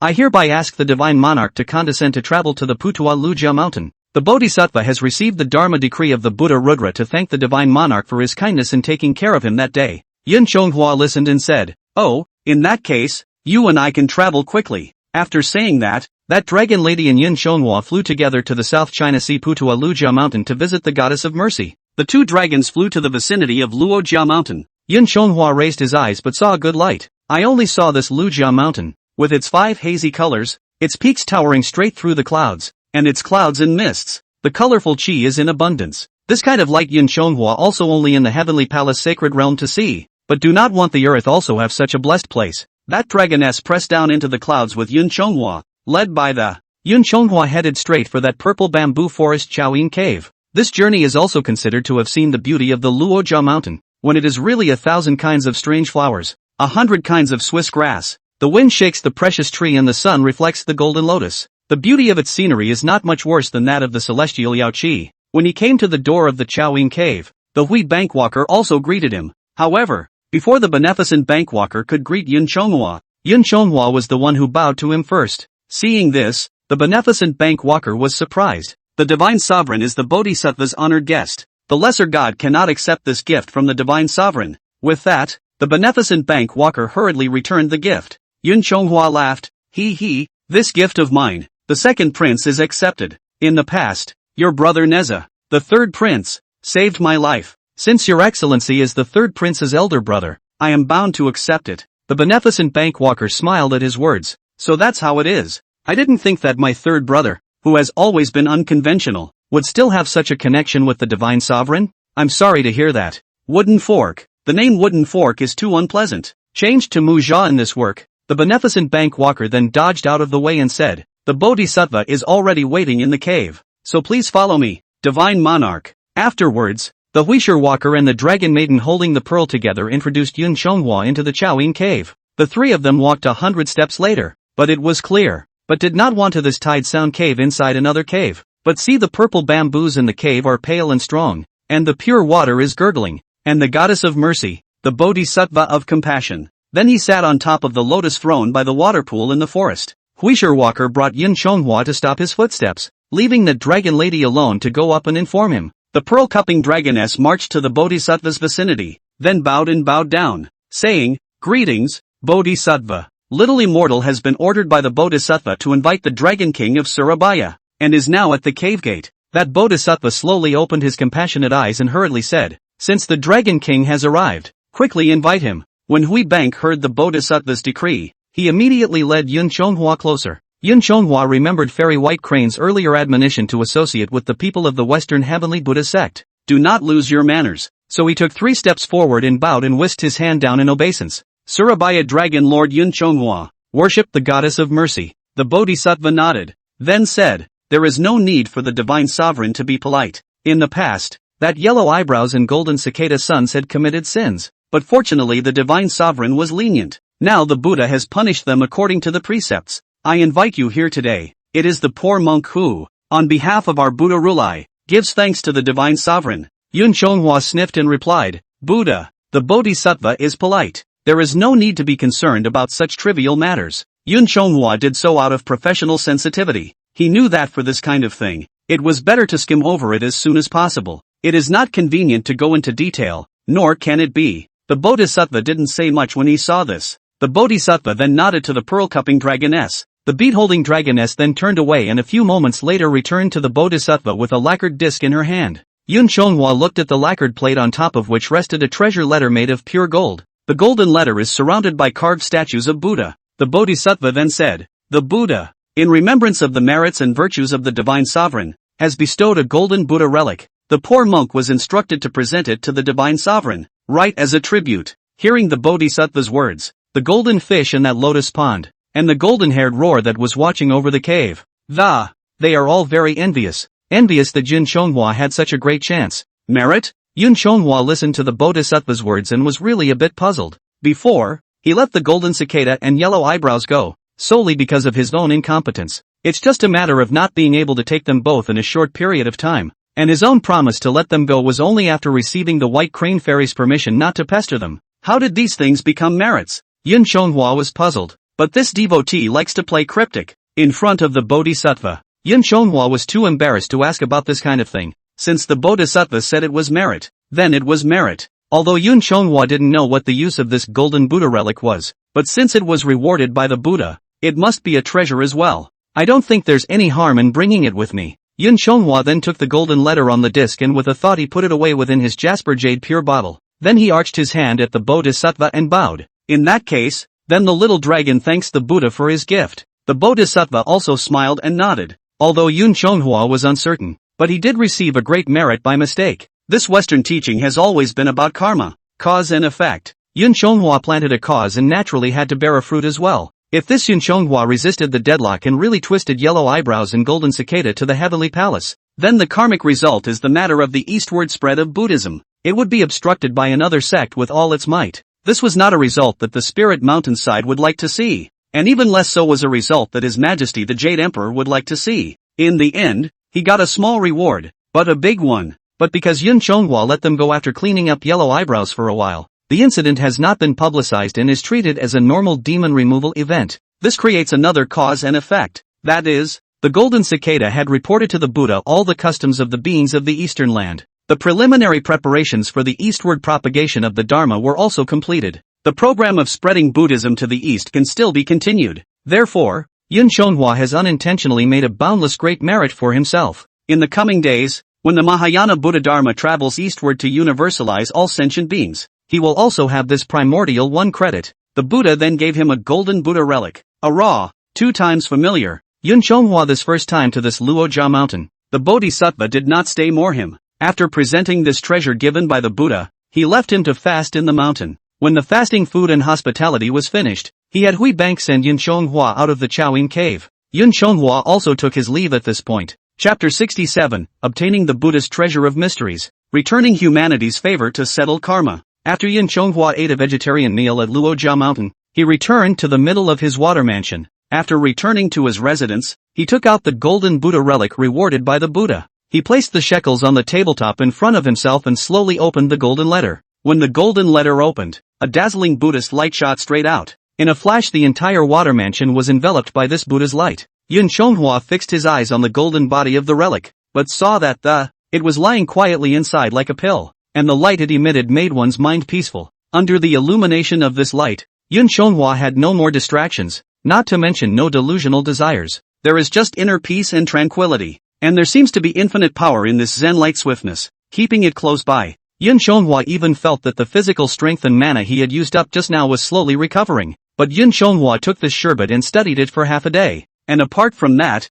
I hereby ask the divine monarch to condescend to travel to the Putua Lujia mountain. The Bodhisattva has received the Dharma decree of the Buddha Rudra to thank the divine monarch for his kindness in taking care of him that day." Yun Chonghua listened and said, "Oh, in that case, you and I can travel quickly." After saying that dragon lady and Yun Chonghua flew together to the South China Sea Putua Lujia mountain to visit the goddess of mercy. The two dragons flew to the vicinity of Luojia mountain. Yun Chonghua raised his eyes but saw a good light. "I only saw this Lujia mountain, with its 5 hazy colors, its peaks towering straight through the clouds, and its clouds and mists. The colorful chi is in abundance. This kind of light Yun Chonghua also only in the heavenly palace sacred realm to see, but do not want the earth also have such a blessed place." That dragoness pressed down into the clouds with Yun Chonghua, led by the Yun Chonghua headed straight for that purple bamboo forest Chowing Cave. This journey is also considered to have seen the beauty of the Luojia mountain, when it is really 1,000 kinds of strange flowers, 100 kinds of Swiss grass. The wind shakes the precious tree and the sun reflects the golden lotus. The beauty of its scenery is not much worse than that of the celestial Yao Qi. When he came to the door of the Chowing Cave, the Hui Bankwalker also greeted him. However, before the beneficent Bankwalker could greet Yun Chonghua was the one who bowed to him first. Seeing this, the beneficent Bankwalker was surprised. The divine sovereign is the Bodhisattva's honored guest. The lesser god cannot accept this gift from the divine sovereign. With that, the beneficent Bankwalker hurriedly returned the gift. Yun Chonghua laughed, "He, this gift of mine, the second prince is accepted. In the past, your brother Neza, the third prince, saved my life. Since your excellency is the third prince's elder brother, I am bound to accept it." The beneficent Bankwalker smiled at his words. "So that's how it is. I didn't think that my third brother, who has always been unconventional, would still have such a connection with the divine sovereign. I'm sorry to hear that. Wooden fork. The name wooden fork is too unpleasant. Changed to Mujia in this work." The beneficent Bankwalker then dodged out of the way and said, "The Bodhisattva is already waiting in the cave, so please follow me, divine monarch." Afterwards, the Huishur Walker and the dragon maiden holding the pearl together introduced Yun Chonghua into the Chowing Cave. The three of them walked 100 steps later, but it was clear, but did not want to this tide sound cave inside another cave. But see, the purple bamboos in the cave are pale and strong, and the pure water is gurgling, and the goddess of mercy, the Bodhisattva of compassion. Then he sat on top of the lotus throne by the water pool in the forest. Huishur Walker brought Yun Chonghua to stop his footsteps. leaving the dragon lady alone to go up and inform him. The pearl-cupping dragoness marched to the Bodhisattva's vicinity, then bowed and bowed down, saying, "Greetings, Bodhisattva. Little Immortal has been ordered by the Bodhisattva to invite the Dragon King of Surabaya, and is now at the cave gate." That Bodhisattva slowly opened his compassionate eyes and hurriedly said, "Since the Dragon King has arrived, quickly invite him." When Hui Bank heard the Bodhisattva's decree, he immediately led Yun Chonghua closer. Yun Chonghua remembered Fairy White Crane's earlier admonition to associate with the people of the Western Heavenly Buddha sect. Do not lose your manners. So he took 3 steps forward and bowed and whisked his hand down in obeisance. Surabaya Dragon Lord Yun Chonghua, worship the Goddess of Mercy. The Bodhisattva nodded, then said, "There is no need for the Divine Sovereign to be polite. In the past, that Yellow Eyebrows and Golden Cicada sons had committed sins, but fortunately the Divine Sovereign was lenient. Now the Buddha has punished them according to the precepts. I invite you here today. It is the poor monk who, on behalf of our Buddha Rulai, gives thanks to the Divine Sovereign." Yun Chonghua sniffed and replied, "Buddha, the Bodhisattva is polite. There is no need to be concerned about such trivial matters." Yun Chonghua did so out of professional sensitivity. He knew that for this kind of thing, it was better to skim over it as soon as possible. It is not convenient to go into detail, nor can it be. The Bodhisattva didn't say much when he saw this. The Bodhisattva then nodded to the pearl-cupping dragoness. The bead-holding dragoness then turned away and a few moments later returned to the Bodhisattva with a lacquered disc in her hand. Yun Chonghua looked at the lacquered plate on top of which rested a treasure letter made of pure gold. The golden letter is surrounded by carved statues of Buddha. The Bodhisattva then said, "The Buddha, in remembrance of the merits and virtues of the Divine Sovereign, has bestowed a golden Buddha relic." The poor monk was instructed to present it to the Divine Sovereign, right as a tribute. Hearing the Bodhisattva's words, the golden fish in that lotus pond, and the golden-haired roar that was watching over the cave, they are all very envious that Yun Chonghua had such a great chance. Merit? Yun Chonghua listened to the Bodhisattva's words and was really a bit puzzled. Before, he let the Golden Cicada and Yellow Eyebrows go, solely because of his own incompetence. It's just a matter of not being able to take them both in a short period of time, and his own promise to let them go was only after receiving the White Crane Fairy's permission not to pester them. How did these things become merits? Yun Chonghua was puzzled, but this devotee likes to play cryptic. In front of the Bodhisattva, Yun Chonghua was too embarrassed to ask about this kind of thing. Since the Bodhisattva said it was merit, then it was merit. Although Yun Chonghua didn't know what the use of this golden Buddha relic was, but since it was rewarded by the Buddha, it must be a treasure as well. I don't think there's any harm in bringing it with me. Yun Chonghua then took the golden letter on the disc and with a thought he put it away within his jasper jade pure bottle. Then he arched his hand at the Bodhisattva and bowed. In that case, then the little dragon thanks the Buddha for his gift. The Bodhisattva also smiled and nodded, although Yun Chonghua was uncertain. But he did receive a great merit by mistake. This Western teaching has always been about karma, cause and effect. Yun Chonghua planted a cause and naturally had to bear a fruit as well. If this Yun Chonghua resisted the deadlock and really twisted Yellow Eyebrows and Golden Cicada to the heavenly palace, then the karmic result is the matter of the eastward spread of Buddhism. It would be obstructed by another sect with all its might. This was not a result that the spirit mountainside would like to see, and even less so was a result that His Majesty the Jade Emperor would like to see. In the end, he got a small reward, but a big one. But because Yun Chonghua let them go after cleaning up Yellow Eyebrows for a while, the incident has not been publicized and is treated as a normal demon removal event. This creates another cause and effect. That is, the Golden Cicada had reported to the Buddha all the customs of the beings of the Eastern land. The preliminary preparations for the eastward propagation of the Dharma were also completed. The program of spreading Buddhism to the East can still be continued. Therefore, Yun Chonghua has unintentionally made a boundless great merit for himself. In the coming days, when the Mahayana Buddha Dharma travels eastward to universalize all sentient beings, he will also have this primordial one credit. The Buddha then gave him a golden Buddha relic, a raw, 2 times familiar, Yun Chonghua this first time to this Luojia mountain. The Bodhisattva did not stay more him. After presenting this treasure given by the Buddha, he left him to fast in the mountain. When the fasting food and hospitality was finished, he had Hui Bank send Yun Chonghua out of the Chowing cave. Yun Chonghua also took his leave at this point. Chapter 67, Obtaining the Buddha's Treasure of Mysteries, Returning Humanity's Favor to Settle Karma. After Yun Chonghua ate a vegetarian meal at Luojia Mountain, he returned to the middle of his water mansion. After returning to his residence, he took out the golden Buddha relic rewarded by the Buddha. He placed the shekels on the tabletop in front of himself and slowly opened the golden letter. When the golden letter opened, a dazzling Buddhist light shot straight out. In a flash the entire water mansion was enveloped by this Buddha's light. Yun Chonghua fixed his eyes on the golden body of the relic, but saw that it was lying quietly inside like a pill, and the light it emitted made one's mind peaceful. Under the illumination of this light, Yun Chonghua had no more distractions, not to mention no delusional desires. There is just inner peace and tranquility, and there seems to be infinite power in this Zen light swiftness, keeping it close by. Yun Chonghua even felt that the physical strength and mana he had used up just now was slowly recovering, but Yun Chonghua took this sherbet and studied it for half a day, and apart from that,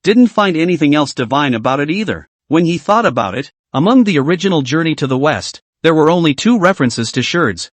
didn't find anything else divine about it either. When he thought about it, among the original Journey to the West, there were only two references to sherds.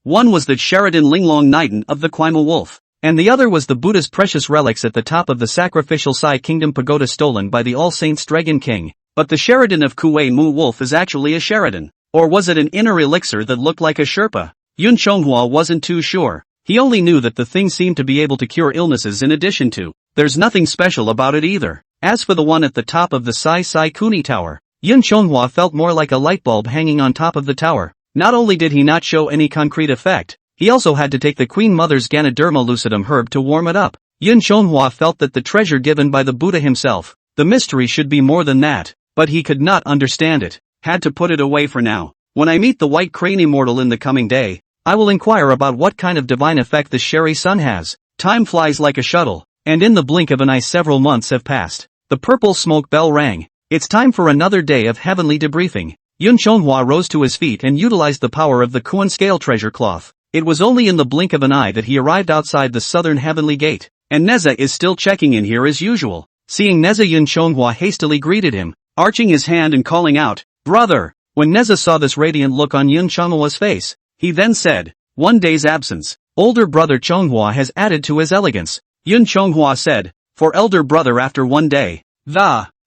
One was the Sheridan Linglong Knighton of the Kwaima Wolf, and the other was the Buddha's precious relics at the top of the sacrificial Sai Kingdom pagoda stolen by the All Saints Dragon King. But the Sheridan of Kuei Mu Wolf is actually a Sheridan, or was it an inner elixir that looked like a Sherpa? Yun Chonghua wasn't too sure. He only knew that the thing seemed to be able to cure illnesses in addition to. There's nothing special about it either. As for the one at the top of the Sai Kuni Tower, Yun Chonghua felt more like a light bulb hanging on top of the tower. Not only did he not show any concrete effect, he also had to take the Queen Mother's Ganoderma lucidum herb to warm it up. Yun Chonghua felt that the treasure given by the Buddha himself, the mystery should be more than that, but he could not understand it, had to put it away for now. When I meet the White Crane Immortal in the coming day, I will inquire about what kind of divine effect the Sherry Sun has. Time flies like a shuttle, and in the blink of an eye several months have passed. The purple smoke bell rang. It's time for another day of heavenly debriefing. Yun Chonghua rose to his feet and utilized the power of the Kuan scale treasure cloth. It was only in the blink of an eye that he arrived outside the southern heavenly gate, and Neza is still checking in here as usual. Seeing Neza, Yun Chonghua hastily greeted him, arching his hand and calling out, "Brother!" When Neza saw this radiant look on Yun Chonghua's face, he then said, "1 day's absence. Older brother Chonghua has added to his elegance." Yun Chonghua said, "For elder brother after 1 day.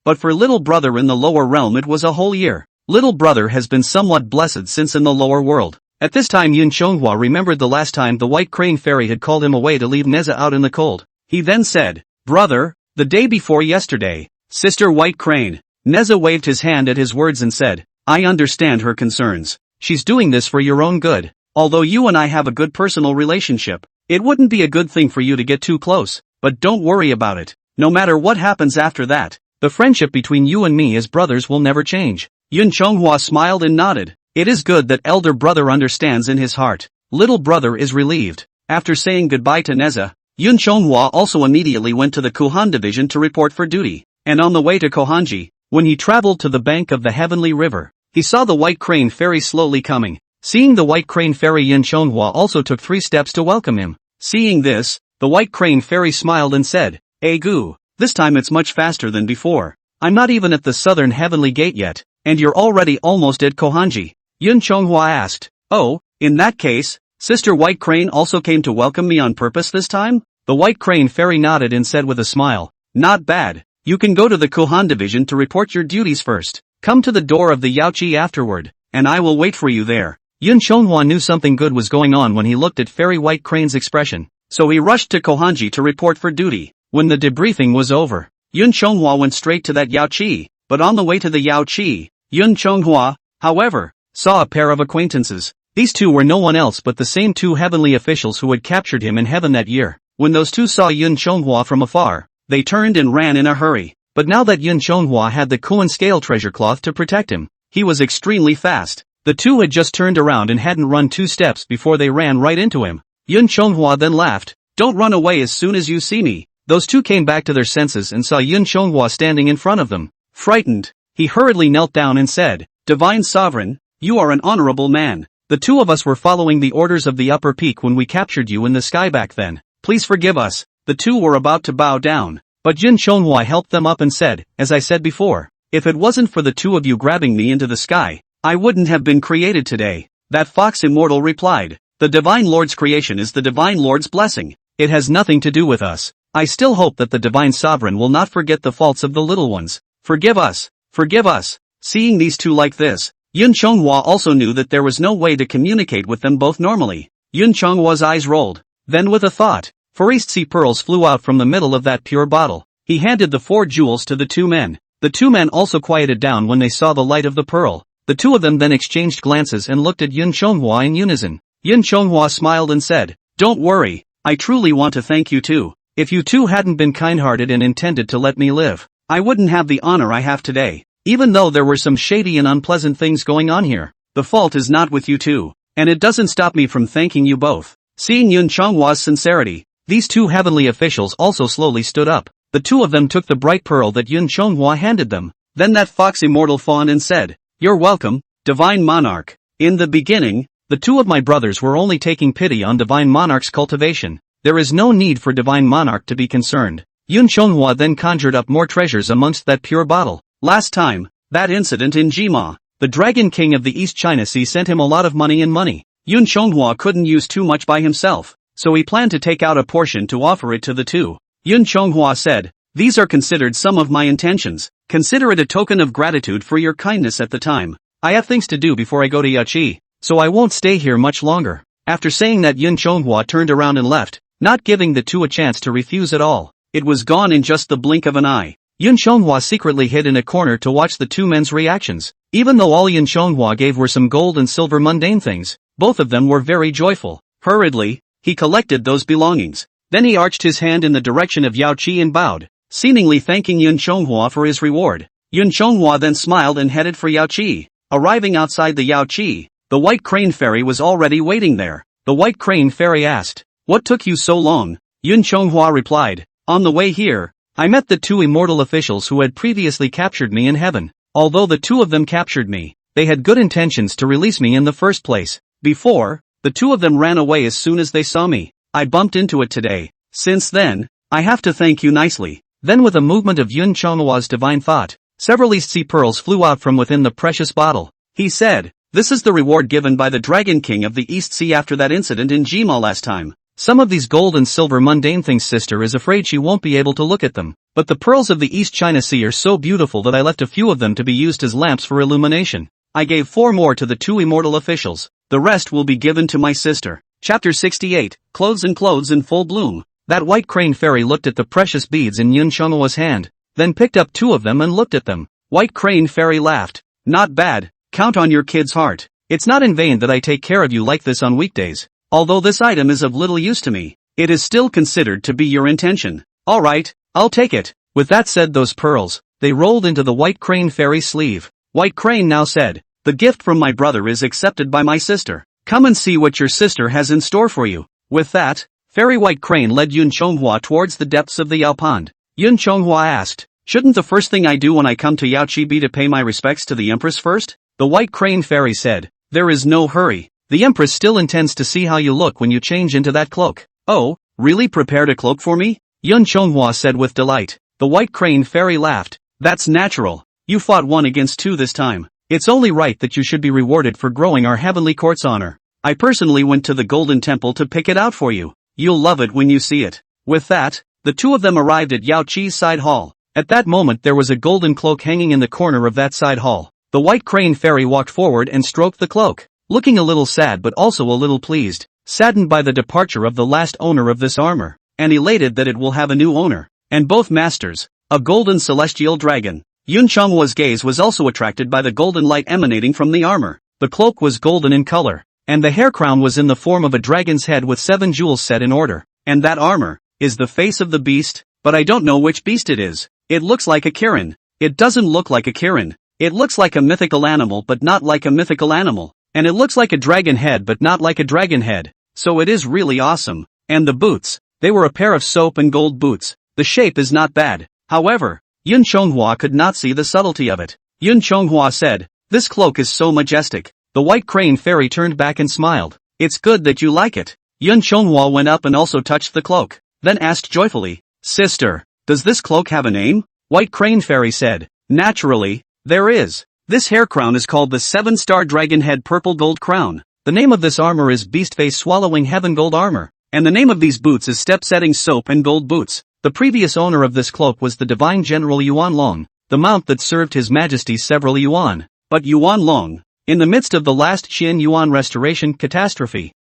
But for little brother in the lower realm it was a whole year. Little brother has been somewhat blessed since in the lower world." At this time Yun Chonghua remembered the last time the White Crane Fairy had called him away to leave Neza out in the cold. He then said, "Brother, the day before yesterday, Sister White Crane." Neza waved his hand at his words and said, "I understand her concerns. She's doing this for your own good. Although you and I have a good personal relationship, it wouldn't be a good thing for you to get too close, but don't worry about it. No matter what happens after that, the friendship between you and me as brothers will never change." Yun Chonghua smiled and nodded. It is good that elder brother understands in his heart. Little brother is relieved. After saying goodbye to Neza, Yun Chonghua also immediately went to the Kuhan division to report for duty, and on the way to Kohanji, when he traveled to the bank of the heavenly river, he saw the White Crane Fairy slowly coming. Seeing the White Crane Fairy, Yun Chonghua also took 3 steps to welcome him. Seeing this, the White Crane Fairy smiled and said, "Gu, this time it's much faster than before. I'm not even at the southern heavenly gate yet, and you're already almost at Kohanji." Yun Chonghua asked, "Oh, in that case, Sister White Crane also came to welcome me on purpose this time?" The White Crane Fairy nodded and said with a smile, "Not bad. You can go to the Kuhan division to report your duties first. Come to the door of the Yaoqi afterward, and I will wait for you there." Yun Chonghua knew something good was going on when he looked at Fairy White Crane's expression, so he rushed to Kohanji to report for duty. When the debriefing was over, Yun Chonghua went straight to that Yaoqi, but on the way to the Yaoqi, Yun Chonghua, however, saw a pair of acquaintances. These two were no one else but the same 2 heavenly officials who had captured him in heaven that year. When those two saw Yun Chonghua from afar, they turned and ran in a hurry. But now that Yun Chonghua had the Kuan scale treasure cloth to protect him, he was extremely fast. The two had just turned around and hadn't run 2 steps before they ran right into him. Yun Chonghua then laughed, "Don't run away as soon as you see me." Those two came back to their senses and saw Yun Chonghua standing in front of them. Frightened, he hurriedly knelt down and said, "Divine Sovereign, you are an honorable man. The 2 of us were following the orders of the upper peak when we captured you in the sky back then. Please forgive us." The 2 were about to bow down, but Yun Chonghua helped them up and said, "As I said before, if it wasn't for the 2 of you grabbing me into the sky, I wouldn't have been created today." That fox immortal replied, "The Divine Lord's creation is the Divine Lord's blessing. It has nothing to do with us. I still hope that the Divine Sovereign will not forget the faults of the little ones. Forgive us, forgive us." Seeing these 2 like this, Yun Chonghua also knew that there was no way to communicate with them both normally. Yun Chonghua's eyes rolled. Then with a thought, 4 East Sea pearls flew out from the middle of that pure bottle. He handed the 4 jewels to the 2 men. The 2 men also quieted down when they saw the light of the pearl. The 2 of them then exchanged glances and looked at Yun Chonghua in unison. Yun Chonghua smiled and said, "Don't worry, I truly want to thank you too. If you two hadn't been kind-hearted and intended to let me live, I wouldn't have the honor I have today. Even though there were some shady and unpleasant things going on here, the fault is not with you two, and it doesn't stop me from thanking you both." Seeing Yun Chonghwa's sincerity, these two heavenly officials also slowly stood up. The two of them took the bright pearl that Yun Chonghwa handed them. Then that fox immortal fawned and said, "You're welcome, Divine Monarch. In the beginning, the two of my brothers were only taking pity on Divine Monarch's cultivation. There is no need for Divine Monarch to be concerned." Yun Chonghwa then conjured up more treasures amongst that pure bottle. Last time, that incident in Jima, the Dragon King of the East China Sea sent him a lot of money. Yun Chonghwa couldn't use too much by himself, so he planned to take out a portion to offer it to the two. Yun Chonghwa said, "These are considered some of my intentions. Consider it a token of gratitude for your kindness at the time. I have things to do before I go to Yachi, so I won't stay here much longer." After saying that, Yun Chonghwa turned around and left, not giving the two a chance to refuse at all. It was gone in just the blink of an eye. Yun Chonghwa secretly hid in a corner to watch the two men's reactions. Even though all Yun Chonghwa gave were some gold and silver mundane things, both of them were very joyful. Hurriedly, he collected those belongings. Then he arched his hand in the direction of Yao Qi and bowed, seemingly thanking Yun Chonghwa for his reward. Yun Chonghwa then smiled and headed for Yao Qi. Arriving outside the Yao Qi, the White Crane Fairy was already waiting there. The White Crane Fairy asked, "What took you so long?" Yun Chonghwa replied, "On the way here, I met the two immortal officials who had previously captured me in heaven. Although the two of them captured me, they had good intentions to release me in the first place. Before, the two of them ran away as soon as they saw me. I bumped into it today. Since then, I have to thank you nicely." Then with a movement of Yun Chonghwa's divine thought, several East Sea pearls flew out from within the precious bottle. He said, "This is the reward given by the Dragon King of the East Sea after that incident in Jima last time. Some of these gold and silver mundane things sister is afraid she won't be able to look at them. But the pearls of the East China Sea are so beautiful that I left a few of them to be used as lamps for illumination. I gave 4 more to the two immortal officials. The rest will be given to my sister." Chapter 68, Clothes in Full Bloom. That White Crane Fairy looked at the precious beads in Yun Chonghwa's hand, then picked up 2 of them and looked at them. White Crane Fairy laughed. "Not bad, count on your kid's heart. It's not in vain that I take care of you like this on weekdays. Although this item is of little use to me, it is still considered to be your intention. Alright, I'll take it." With that said, those pearls, they rolled into the White Crane Fairy's sleeve. White Crane now said, "The gift from my brother is accepted by my sister. Come and see what your sister has in store for you." With that, Fairy White Crane led Yun Chonghwa towards the depths of the Yao Pond. Yun Chonghwa asked, "Shouldn't the first thing I do when I come to Yao Qi be to pay my respects to the Empress first?" The White Crane Fairy said, "There is no hurry. The Empress still intends to see how you look when you change into that cloak." "Oh, really? Prepared a cloak for me?" Yun Chonghwa said with delight. The White Crane Fairy laughed. "That's natural. You fought 1 against 2 this time. It's only right that you should be rewarded for growing our heavenly court's honor. I personally went to the Golden Temple to pick it out for you. You'll love it when you see it." With that, the two of them arrived at Yao Qi's side hall. At that moment there was a golden cloak hanging in the corner of that side hall. The White Crane Fairy walked forward and stroked the cloak, looking a little sad but also a little pleased, saddened by the departure of the last owner of this armor, and elated that it will have a new owner, and both masters, a golden celestial dragon. Yun Chonghwa's gaze was also attracted by the golden light emanating from the armor. The cloak was golden in color, and the hair crown was in the form of a dragon's head with 7 jewels set in order. And that armor is the face of the beast, but I don't know which beast it is. It looks like a Kirin. It doesn't look like a Kirin. It looks like a mythical animal but not like a mythical animal. And it looks like a dragon head but not like a dragon head. So it is really awesome. And the boots, they were a pair of soap and gold boots. The shape is not bad. However, Yun Chonghwa could not see the subtlety of it. Yun Chonghwa said, "This cloak is so majestic." The White Crane Fairy turned back and smiled. "It's good that you like it." Yun Chonghwa went up and also touched the cloak, then asked joyfully, "Sister, does this cloak have a name?" White Crane Fairy said, "Naturally, there is. This hair crown is called the 7-star dragon head purple gold crown. The name of this armor is Beast Face Swallowing Heaven Gold Armor. And the name of these boots is Step Setting Soap and Gold Boots. The previous owner of this cloak was the Divine General Yuan Long, the mount that served His Majesty several Yuan. But Yuan Long, in the midst of the last Qin Yuan restoration catastrophe,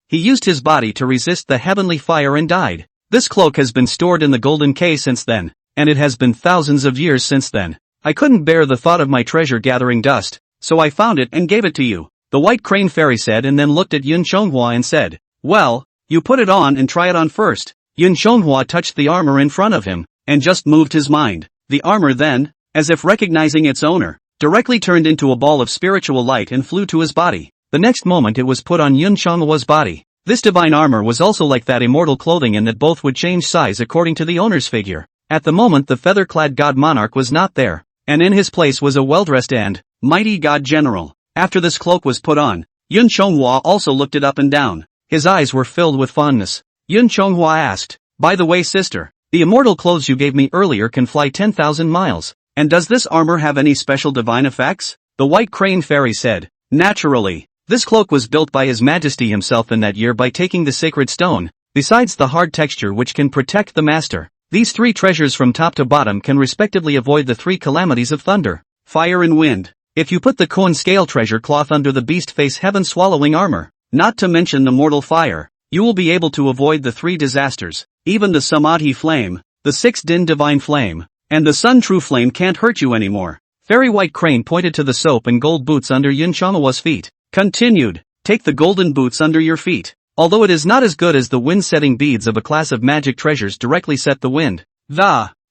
he used his body to resist the heavenly fire and died. This cloak has been stored in the Golden Cave since then, and it has been thousands of years since then. I couldn't bear the thought of my treasure gathering dust, so I found it and gave it to you." The White Crane Fairy said, and then looked at Yun Chonghwa and said, "Well, you put it on and try it on first." Yun Chonghua touched the armor in front of him, and just moved his mind. The armor then, as if recognizing its owner, directly turned into a ball of spiritual light and flew to his body. The next moment it was put on Yun Chonghua's body. This divine armor was also like that immortal clothing in that both would change size according to the owner's figure. At the moment the feather-clad god monarch was not there, and in his place was a well-dressed and mighty god general. After this cloak was put on, Yun Chonghua also looked it up and down. His eyes were filled with fondness. Yun Chonghua asked, "By the way, sister, the immortal clothes you gave me earlier can fly 10,000 miles, and does this armor have any special divine effects?" The White Crane Fairy said, "Naturally. This cloak was built by His Majesty himself in that year by taking the sacred stone, besides the hard texture which can protect the master. These three treasures from top to bottom can respectively avoid the three calamities of thunder, fire and wind. If you put the Koan scale treasure cloth under the beast face heaven swallowing armor, not to mention the mortal fire, you will be able to avoid the three disasters. Even the Samadhi flame, the 6 Din divine flame, and the Sun true flame can't hurt you anymore." Fairy White Crane pointed to the soap and gold boots under Yun Chonghua's feet. Continued, "Take the golden boots under your feet. Although it is not as good as the wind-setting beads of a class of magic treasures directly set the wind.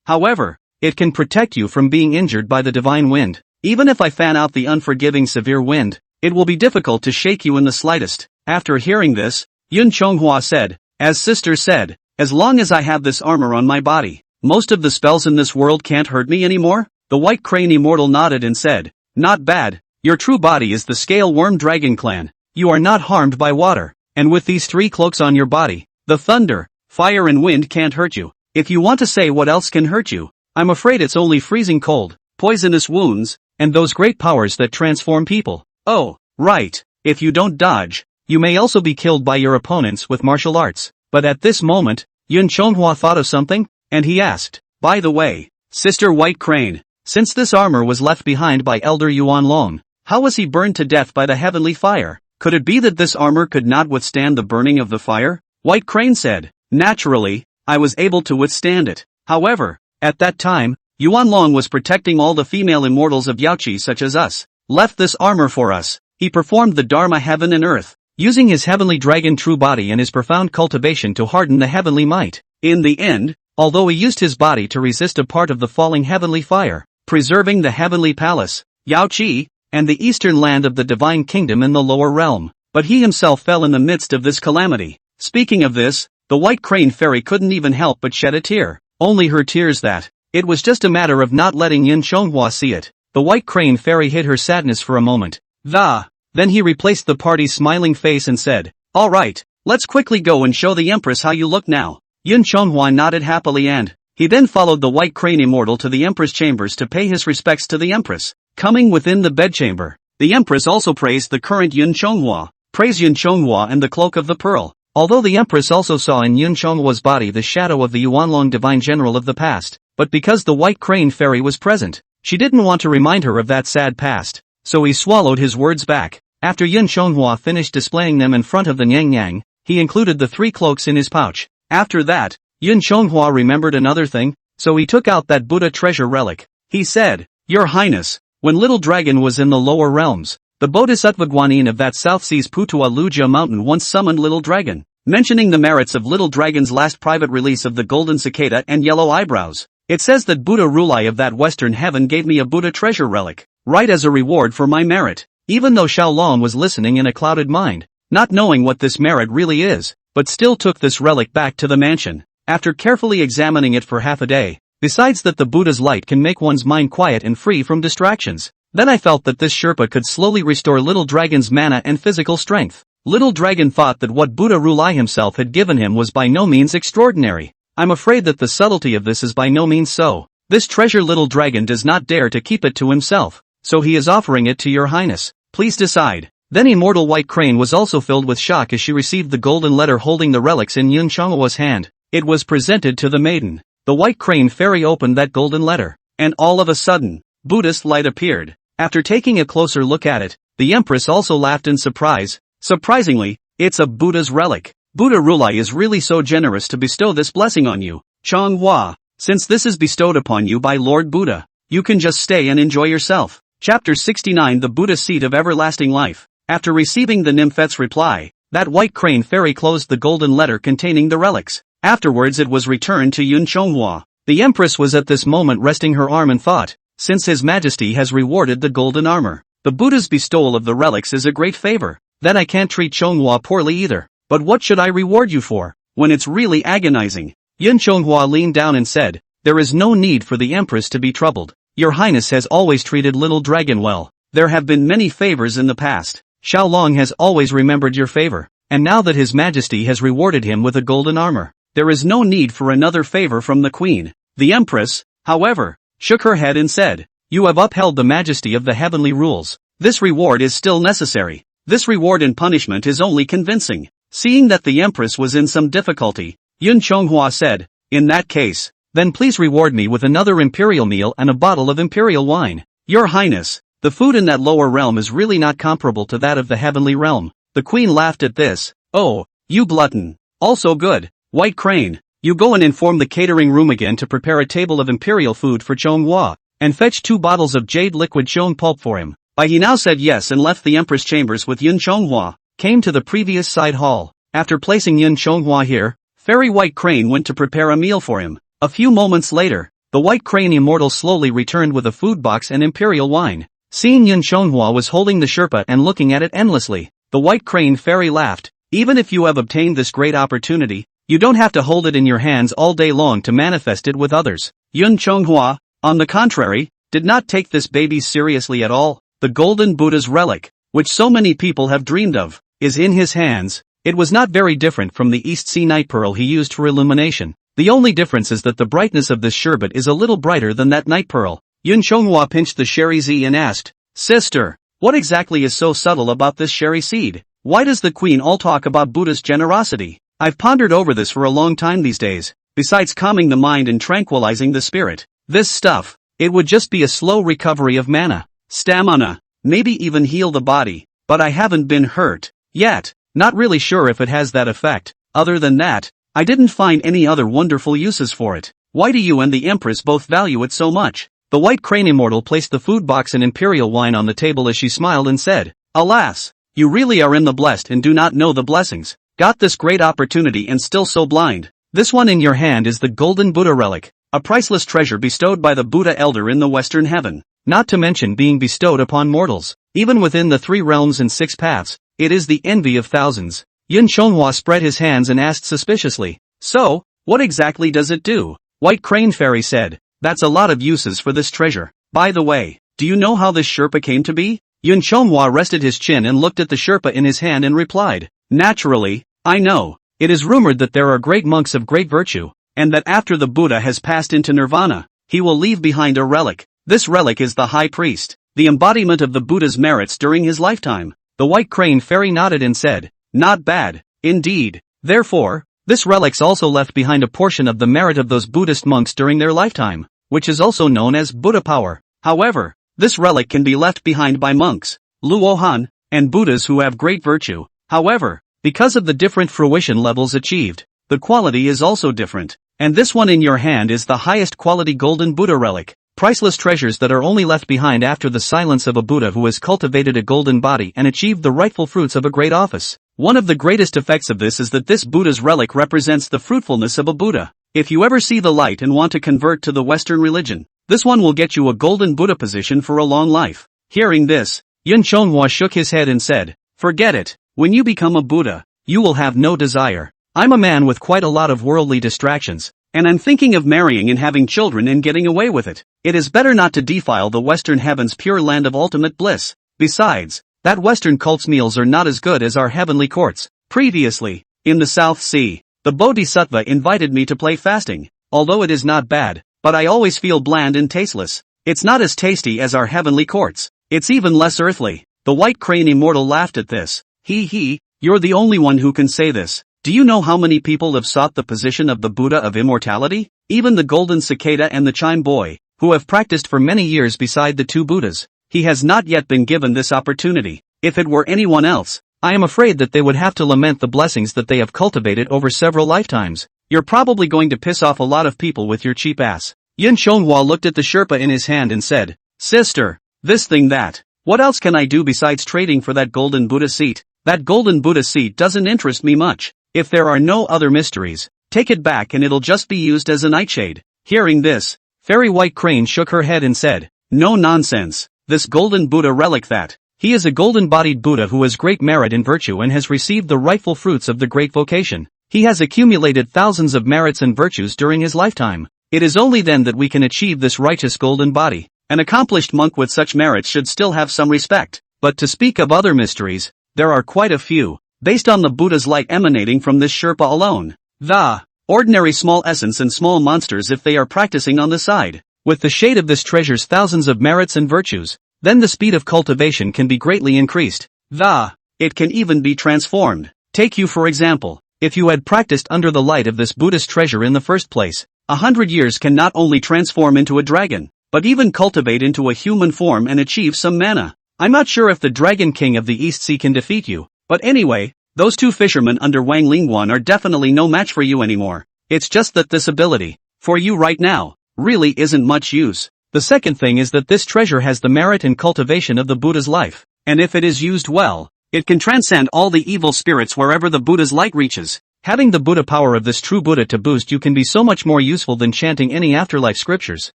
However, it can protect you from being injured by the divine wind. Even if I fan out the unforgiving severe wind, it will be difficult to shake you in the slightest." After hearing this, Yun Chonghua said, "As sister said, as long as I have this armor on my body, most of the spells in this world can't hurt me anymore?" The White Crane Immortal nodded and said, "Not bad. Your true body is the Scale Worm Dragon clan. You are not harmed by water, and with these 3 cloaks on your body, the thunder, fire and wind can't hurt you. If you want to say what else can hurt you, I'm afraid it's only freezing cold, poisonous wounds, and those great powers that transform people. Oh, right, if you don't dodge, you may also be killed by your opponents with martial arts." But at this moment, Yun Chonghua thought of something, and he asked, "By the way, Sister White Crane, since this armor was left behind by Elder Yuan Long, how was he burned to death by the heavenly fire? Could it be that this armor could not withstand the burning of the fire?" White Crane said, "Naturally, I was able to withstand it. However, at that time, Yuan Long was protecting all the female immortals of Yaoqi such as us, left this armor for us. He performed the Dharma heaven and earth, using his heavenly dragon true body and his profound cultivation to harden the heavenly might. In the end, although he used his body to resist a part of the falling heavenly fire, preserving the heavenly palace, Yaoqi, and the eastern land of the divine kingdom in the lower realm, but he himself fell in the midst of this calamity." Speaking of this, the White Crane Fairy couldn't even help but shed a tear. Only her tears that. It was just a matter of not letting Yun Chonghua see it. The White Crane Fairy hid her sadness for a moment. Then he replaced the party's smiling face and said, "All right, let's quickly go and show the Empress how you look now." Yun Chonghua nodded happily and he then followed the White Crane Immortal to the Empress chambers to pay his respects to the Empress. Coming within the bedchamber, the Empress also praised the current Yun Chonghua, praised Yun Chonghua and the Cloak of the Pearl. Although the Empress also saw in Yun Chonghua's body the shadow of the Yuanlong divine general of the past, but because the White Crane Fairy was present, she didn't want to remind her of that sad past, so he swallowed his words back. After Yun Chonghua finished displaying them in front of the Nyang Yang, he included the 3 cloaks in his pouch. After that, Yun Chonghua remembered another thing, so he took out that Buddha treasure relic. He said, "Your Highness, when Little Dragon was in the lower realms, the Bodhisattva Guanyin of that South Sea's Putua Lujia mountain once summoned Little Dragon, mentioning the merits of Little Dragon's last private release of the Golden Cicada and Yellow Eyebrows. It says that Buddha Rulai of that western heaven gave me a Buddha treasure relic, right as a reward for my merit." Even though Xiaolong was listening in a clouded mind, not knowing what this merit really is, but still took this relic back to the mansion. After carefully examining it for half a day, besides that the Buddha's light can make one's mind quiet and free from distractions, then I felt that this Sherpa could slowly restore Little Dragon's mana and physical strength. Little Dragon thought that what Buddha Rulai himself had given him was by no means extraordinary. I'm afraid that the subtlety of this is by no means so. This treasure Little Dragon does not dare to keep it to himself, so he is offering it to your Highness. Please decide. Then Immortal White Crane was also filled with shock as she received the golden letter holding the relics in Yun Chonghua's hand. It was presented to the maiden. The White Crane Fairy opened that golden letter, and all of a sudden, Buddhist light appeared. After taking a closer look at it, the Empress also laughed in surprise. Surprisingly, it's a Buddha's relic. Buddha Rulai is really so generous to bestow this blessing on you, Chonghua. Since this is bestowed upon you by Lord Buddha, you can just stay and enjoy yourself. Chapter 69 The Buddha Seat of Everlasting Life. After receiving the Nymphet's reply, that White Crane Fairy closed the golden letter containing the relics. Afterwards it was returned to Yun Chonghua. The Empress was at this moment resting her arm and thought, since His Majesty has rewarded the golden armor, the Buddha's bestowal of the relics is a great favor, then I can't treat Chonghua poorly either. But what should I reward you for, when it's really agonizing? Yun Chonghua leaned down and said, there is no need for the Empress to be troubled. Your Highness has always treated little dragon well. There have been many favors in the past. Xiaolong has always remembered your favor, and now that His Majesty has rewarded him with a golden armor, there is no need for another favor from the Queen. The Empress, however, shook her head and said, you have upheld the majesty of the heavenly rules. This reward is still necessary. This reward and punishment is only convincing. Seeing that the Empress was in some difficulty, Yun Chonghua said, in that case, then please reward me with another imperial meal and a bottle of imperial wine. Your Highness, the food in that lower realm is really not comparable to that of the heavenly realm. The Queen laughed at this. Oh, you glutton. Also good. White Crane, you go and inform the catering room again to prepare a table of imperial food for Chonghua, and fetch 2 bottles of jade liquid Chong pulp for him. He now said yes and left the Empress chambers with Yun Chonghua, came to the previous side hall. After placing Yun Chonghua here, Fairy White Crane went to prepare a meal for him. A few moments later, the White Crane immortal slowly returned with a food box and imperial wine. Seeing Yun Chonghua was holding the Sherpa and looking at it endlessly, the White Crane Fairy laughed. Even if you have obtained this great opportunity, you don't have to hold it in your hands all day long to manifest it with others. Yun Chonghua, on the contrary, did not take this baby seriously at all. The golden Buddha's relic, which so many people have dreamed of, is in his hands. It was not very different from the East Sea Night Pearl he used for illumination. The only difference is that the brightness of this sherbet is a little brighter than that night pearl. Yun Chonghua pinched the sherry Z and asked, Sister, what exactly is so subtle about this sherry seed? Why does the Queen all talk about Buddha's generosity? I've pondered over this for a long time these days. Besides calming the mind and tranquilizing the spirit, this stuff, it would just be a slow recovery of mana, stamina, maybe even heal the body, but I haven't been hurt yet. Not really sure if it has that effect. Other than that, I didn't find any other wonderful uses for it. Why do you and the Empress both value it so much? The White Crane Immortal placed the food box and imperial wine on the table as she smiled and said, Alas, you really are in the blessed and do not know the blessings. Got this great opportunity and still so blind. This one in your hand is the golden Buddha relic, a priceless treasure bestowed by the Buddha elder in the western heaven, not to mention being bestowed upon mortals, even within the 3 realms and 6 paths. It is the envy of thousands. Yun Chonghua spread his hands and asked suspiciously, So, what exactly does it do? White Crane Fairy said, That's a lot of uses for this treasure. By the way, do you know how this Sherpa came to be? Yun Chonghua rested his chin and looked at the Sherpa in his hand and replied, Naturally, I know. It is rumored that there are great monks of great virtue, and that after the Buddha has passed into nirvana, he will leave behind a relic. This relic is the High Priest, the embodiment of the Buddha's merits during his lifetime. The White Crane Fairy nodded and said, Not bad, indeed. Therefore, this relic's also left behind a portion of the merit of those Buddhist monks during their lifetime, which is also known as Buddha power. However, this relic can be left behind by monks, Luohan, and Buddhas who have great virtue. However, because of the different fruition levels achieved, the quality is also different. And this one in your hand is the highest quality golden Buddha relic. Priceless treasures that are only left behind after the silence of a Buddha who has cultivated a golden body and achieved the rightful fruits of a great office. One of the greatest effects of this is that this Buddha's relic represents the fruitfulness of a Buddha. If you ever see the light and want to convert to the Western religion, this one will get you a golden Buddha position for a long life. Hearing this, Yun Chonghua shook his head and said, Forget it. When you become a Buddha, you will have no desire. I'm a man with quite a lot of worldly distractions, and I'm thinking of marrying and having children and getting away with it. It is better not to defile the Western heaven's pure land of ultimate bliss. Besides, that Western cult's meals are not as good as our heavenly courts. Previously, in the South Sea, the Bodhisattva invited me to play fasting. Although it is not bad, but I always feel bland and tasteless. It's not as tasty as our heavenly courts. It's even less earthly. The White Crane Immortal laughed at this. He, you're the only one who can say this. Do you know how many people have sought the position of the Buddha of immortality? Even the Golden Cicada and the Chime Boy, who have practiced for many years beside the 2 Buddhas. He has not yet been given this opportunity. If it were anyone else, I am afraid that they would have to lament the blessings that they have cultivated over several lifetimes. You're probably going to piss off a lot of people with your cheap ass. Yun Chonghua looked at the Sherpa in his hand and said, Sister, this thing that. What else can I do besides trading for that golden Buddha seat? That golden Buddha seat doesn't interest me much. If there are no other mysteries, Take it back and it'll just be used as a nightshade. Hearing this, Fairy White Crane shook her head and said, "No nonsense. This golden Buddha relic that. He is a golden-bodied Buddha who has great merit and virtue and has received the rightful fruits of the great vocation. He has accumulated thousands of merits and virtues during his lifetime. It is only then that we can achieve this righteous golden body. An accomplished monk with such merits should still have some respect. But to speak of other mysteries, there are quite a few, based on the Buddha's light emanating from this Sherpa alone. The ordinary small essence and small monsters if they are practicing on the side. With the shade of this treasure's thousands of merits and virtues, then the speed of cultivation can be greatly increased. It can even be transformed. Take you for example, if you had practiced under the light of this Buddhist treasure in the first place, 100 years can not only transform into a dragon, but even cultivate into a human form and achieve some mana. I'm not sure if the Dragon King of the East Sea can defeat you, but anyway, those two fishermen under Wang Lingguan are definitely no match for you anymore. It's just that this ability, for you right now, really isn't much use. The second thing is that this treasure has the merit and cultivation of the Buddha's life, and if it is used well, it can transcend all the evil spirits wherever the Buddha's light reaches. Having the Buddha power of this true Buddha to boost you can be so much more useful than chanting any afterlife scriptures.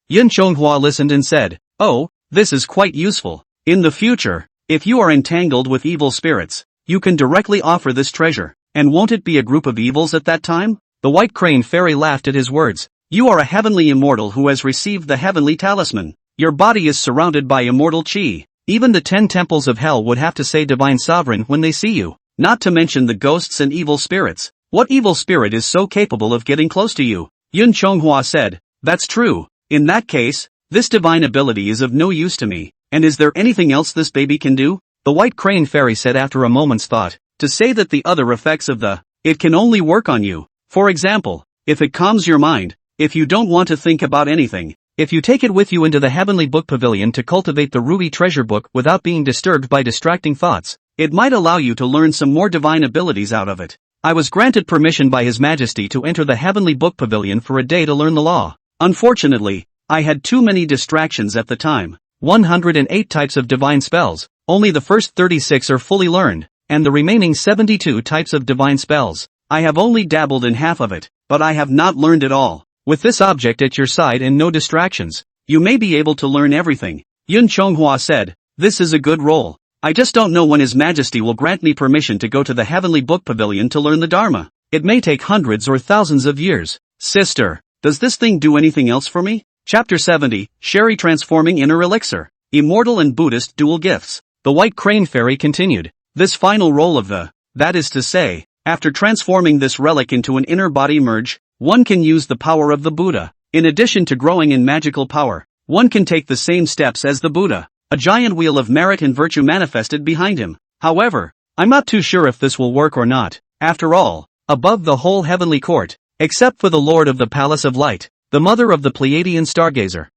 Yun Chonghua listened and said, "Oh, this is quite useful. In the future, if you are entangled with evil spirits, you can directly offer this treasure, and won't it be a group of evils at that time?" The White Crane Fairy laughed at his words. "You are a heavenly immortal who has received the heavenly talisman. Your body is surrounded by immortal chi. Even the 10 temples of hell would have to say Divine Sovereign when they see you, not to mention the ghosts and evil spirits. What evil spirit is so capable of getting close to you?" Yun Chonghua said, "That's true. In that case, this divine ability is of no use to me. And is there anything else this baby can do?" The White Crane Fairy said after a moment's thought, "To say that the other effects of it can only work on you. For example, if it calms your mind, if you don't want to think about anything, if you take it with you into the Heavenly Book Pavilion to cultivate the Ruby Treasure Book without being disturbed by distracting thoughts, it might allow you to learn some more divine abilities out of it. I was granted permission by His Majesty to enter the Heavenly Book Pavilion for a day to learn the law. Unfortunately, I had too many distractions at the time. 108 types of divine spells. Only the first 36 are fully learned, and the remaining 72 types of divine spells, I have only dabbled in half of it, but I have not learned it all. With this object at your side and no distractions, you may be able to learn everything." Yun Chonghua said, "This is a good role. I just don't know when His Majesty will grant me permission to go to the Heavenly Book Pavilion to learn the Dharma. It may take hundreds or thousands of years. Sister, does this thing do anything else for me?" Chapter 70, Sherry Transforming Inner Elixir. Immortal and Buddhist Dual Gifts. The White Crane Fairy continued, "This final role of that is to say, after transforming this relic into an inner body merge, one can use the power of the Buddha. In addition to growing in magical power, one can take the same steps as the Buddha. A giant wheel of merit and virtue manifested behind him. However, I'm not too sure if this will work or not. After all, above the whole heavenly court, except for the Lord of the Palace of Light, the mother of the Pleiadian Stargazer,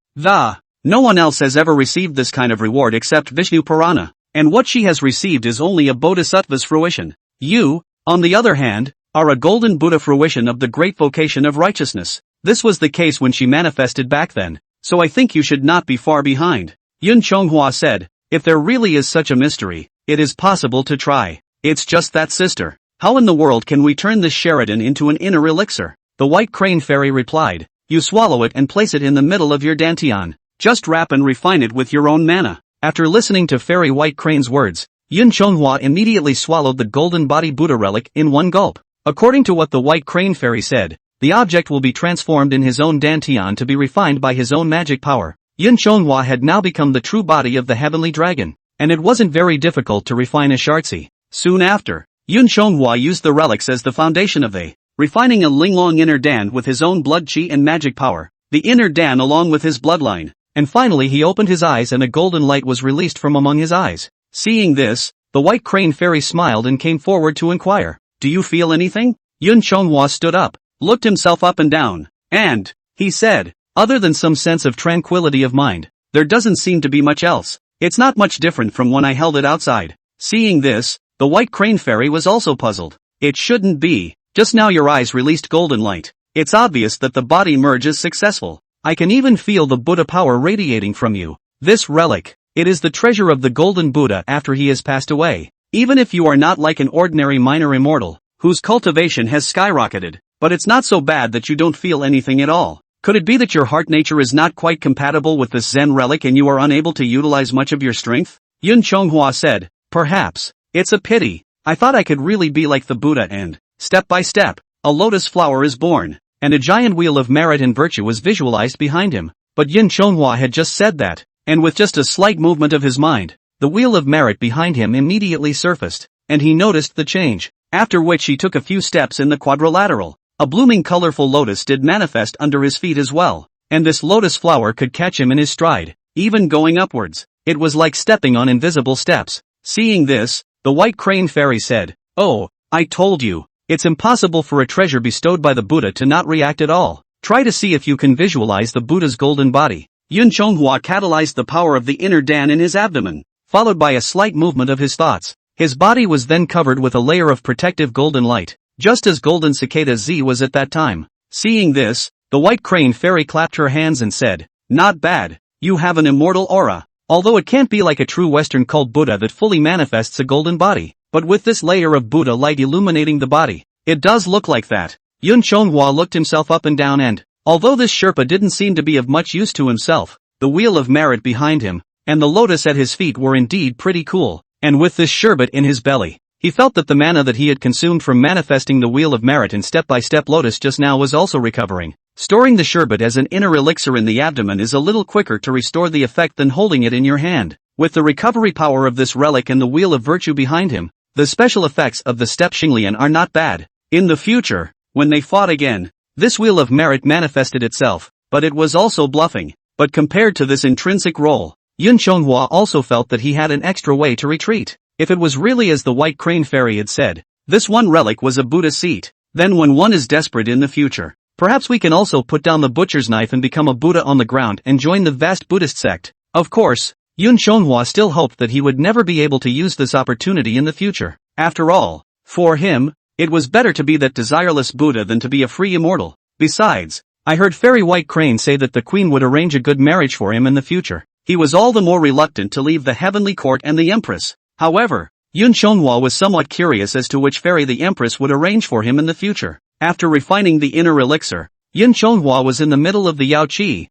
no one else has ever received this kind of reward except Vishnu Purana, and what she has received is only a bodhisattva's fruition. You, on the other hand, are a golden Buddha fruition of the great vocation of righteousness. This was the case when she manifested back then, so I think you should not be far behind." Yun Chonghua said, "If there really is such a mystery, it is possible to try. It's just that, sister. How in the world can we turn this Sheridan into an inner elixir?" The White Crane Fairy replied, "You swallow it and place it in the middle of your dantian. Just wrap and refine it with your own mana." After listening to Fairy White Crane's words, Yun Chonghua immediately swallowed the golden body Buddha relic in one gulp. According to what the White Crane Fairy said, the object will be transformed in his own dantian to be refined by his own magic power. Yun Chonghua had now become the true body of the heavenly dragon, and it wasn't very difficult to refine a Shartzi. Soon after, Yun Chonghua used the relics as the foundation of refining a Linglong inner Dan with his own blood chi and magic power, the inner Dan along with his bloodline. And finally he opened his eyes and a golden light was released from among his eyes. Seeing this, the White Crane Fairy smiled and came forward to inquire, "Do you feel anything?" Yun Chonghua stood up, looked himself up and down, and, he said, "Other than some sense of tranquility of mind, there doesn't seem to be much else. It's not much different from when I held it outside." Seeing this, the White Crane Fairy was also puzzled. "It shouldn't be. Just now your eyes released golden light. It's obvious that the body merge is successful. I can even feel the Buddha power radiating from you. This relic, it is the treasure of the golden Buddha after he has passed away. Even if you are not like an ordinary minor immortal, whose cultivation has skyrocketed, but it's not so bad that you don't feel anything at all. Could it be that your heart nature is not quite compatible with this Zen relic and you are unable to utilize much of your strength? Yun Chonghua said, perhaps. It's a pity. I thought I could really be like the Buddha and, step by step, a lotus flower is born, and a giant wheel of merit and virtue was visualized behind him. But Yin Chonghua had just said that, and with just a slight movement of his mind, the wheel of merit behind him immediately surfaced, and he noticed the change, after which he took a few steps in the quadrilateral. A blooming colorful lotus did manifest under his feet as well, and this lotus flower could catch him in his stride, even going upwards. It was like stepping on invisible steps. Seeing this, the white crane fairy said, "Oh, I told you, it's impossible for a treasure bestowed by the Buddha to not react at all. Try to see if you can visualize the Buddha's golden body." Yun Chonghua catalyzed the power of the inner Dan in his abdomen, followed by a slight movement of his thoughts. His body was then covered with a layer of protective golden light, just as golden cicada Z was at that time. Seeing this, the white crane fairy clapped her hands and said, "Not bad, you have an immortal aura. Although it can't be like a true Western cult Buddha that fully manifests a golden body, but with this layer of Buddha light illuminating the body, it does look like that." Yun Chonghua looked himself up and down and, although this Sherpa didn't seem to be of much use to himself, the wheel of merit behind him, and the lotus at his feet were indeed pretty cool, and with this sherbet in his belly, he felt that the mana that he had consumed from manifesting the wheel of merit and step-by-step lotus just now was also recovering. Storing the sherbet as an inner elixir in the abdomen is a little quicker to restore the effect than holding it in your hand. With the recovery power of this relic and the wheel of virtue behind him, the special effects of the step Xinglian are not bad. In the future, when they fought again, this wheel of merit manifested itself, but it was also bluffing. But compared to this intrinsic role, Yun Chonghua also felt that he had an extra way to retreat. If it was really as the white crane fairy had said, this one relic was a Buddha seat, then when one is desperate in the future, perhaps we can also put down the butcher's knife and become a Buddha on the ground and join the vast Buddhist sect. Of course, Yun Chonghua still hoped that he would never be able to use this opportunity in the future. After all, for him, it was better to be that desireless Buddha than to be a free immortal. Besides, I heard Fairy White Crane say that the Queen would arrange a good marriage for him in the future. He was all the more reluctant to leave the heavenly court and the Empress. However, Yun Chonghua was somewhat curious as to which fairy the Empress would arrange for him in the future. After refining the inner elixir, Yun Chonghua was in the middle of the Yao Qi,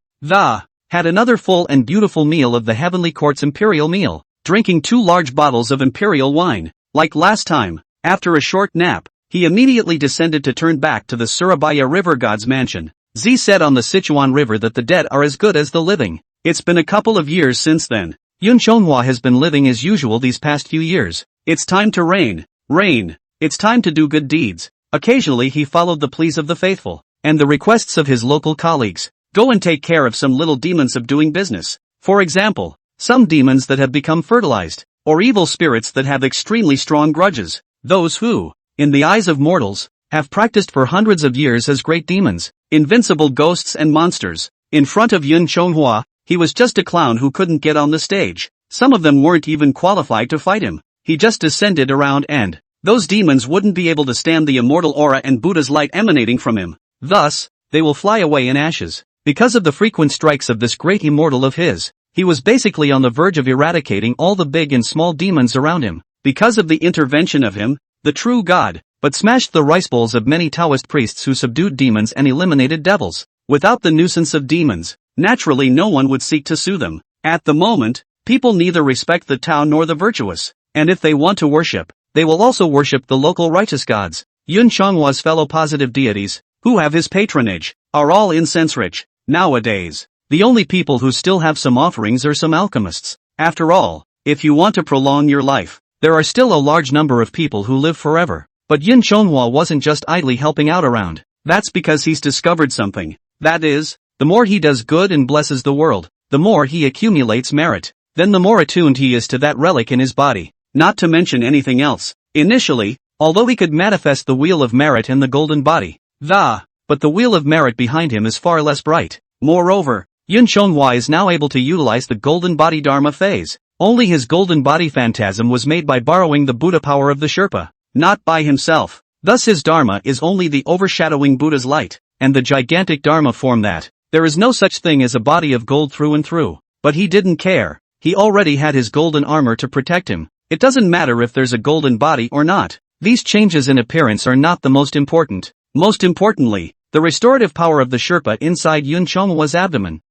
had another full and beautiful meal of the heavenly court's imperial meal, drinking 2 large bottles of imperial wine. Like last time, after a short nap, he immediately descended to turn back to the Surabaya River God's mansion. Z said on the Sichuan River that the dead are as good as the living. It's been a couple of years since then. Yun Chonghua has been living as usual these past few years. It's time to reign. It's time to do good deeds. Occasionally he followed the pleas of the faithful, and the requests of his local colleagues. Go and take care of some little demons subduing business. For example, some demons that have become fertilized, or evil spirits that have extremely strong grudges. Those who, in the eyes of mortals, have practiced for hundreds of years as great demons, invincible ghosts and monsters. In front of Yun Chonghua, he was just a clown who couldn't get on the stage. Some of them weren't even qualified to fight him. He just descended around and those demons wouldn't be able to stand the immortal aura and Buddha's light emanating from him. Thus, they will fly away in ashes. Because of the frequent strikes of this great immortal of his, he was basically on the verge of eradicating all the big and small demons around him. Because of the intervention of him, the true God, but smashed the rice bowls of many Taoist priests who subdued demons and eliminated devils. Without the nuisance of demons, naturally no one would seek to sue them. At the moment, people neither respect the Tao nor the virtuous, and if they want to worship, they will also worship the local righteous gods. Yun Chonghua's fellow positive deities, who have his patronage, are all incense-rich. Nowadays, the only people who still have some offerings are some alchemists. After all, if you want to prolong your life, there are still a large number of people who live forever. But Yun Chonghua wasn't just idly helping out around. That's because he's discovered something. That is, the more he does good and blesses the world, the more he accumulates merit. Then the more attuned he is to that relic in his body. Not to mention anything else. Initially, although he could manifest the wheel of merit and the golden body, but the wheel of merit behind him is far less bright. Moreover, Yun Chonghua is now able to utilize the golden body dharma phase. Only his golden body phantasm was made by borrowing the Buddha power of the Sherpa, not by himself. Thus his dharma is only the overshadowing Buddha's light, and the gigantic dharma form that there is no such thing as a body of gold through and through. But he didn't care. He already had his golden armor to protect him. It doesn't matter if there's a golden body or not. These changes in appearance are not the most important. Most importantly, the restorative power of the Sherpa inside Yun Chonghwa's abdomen.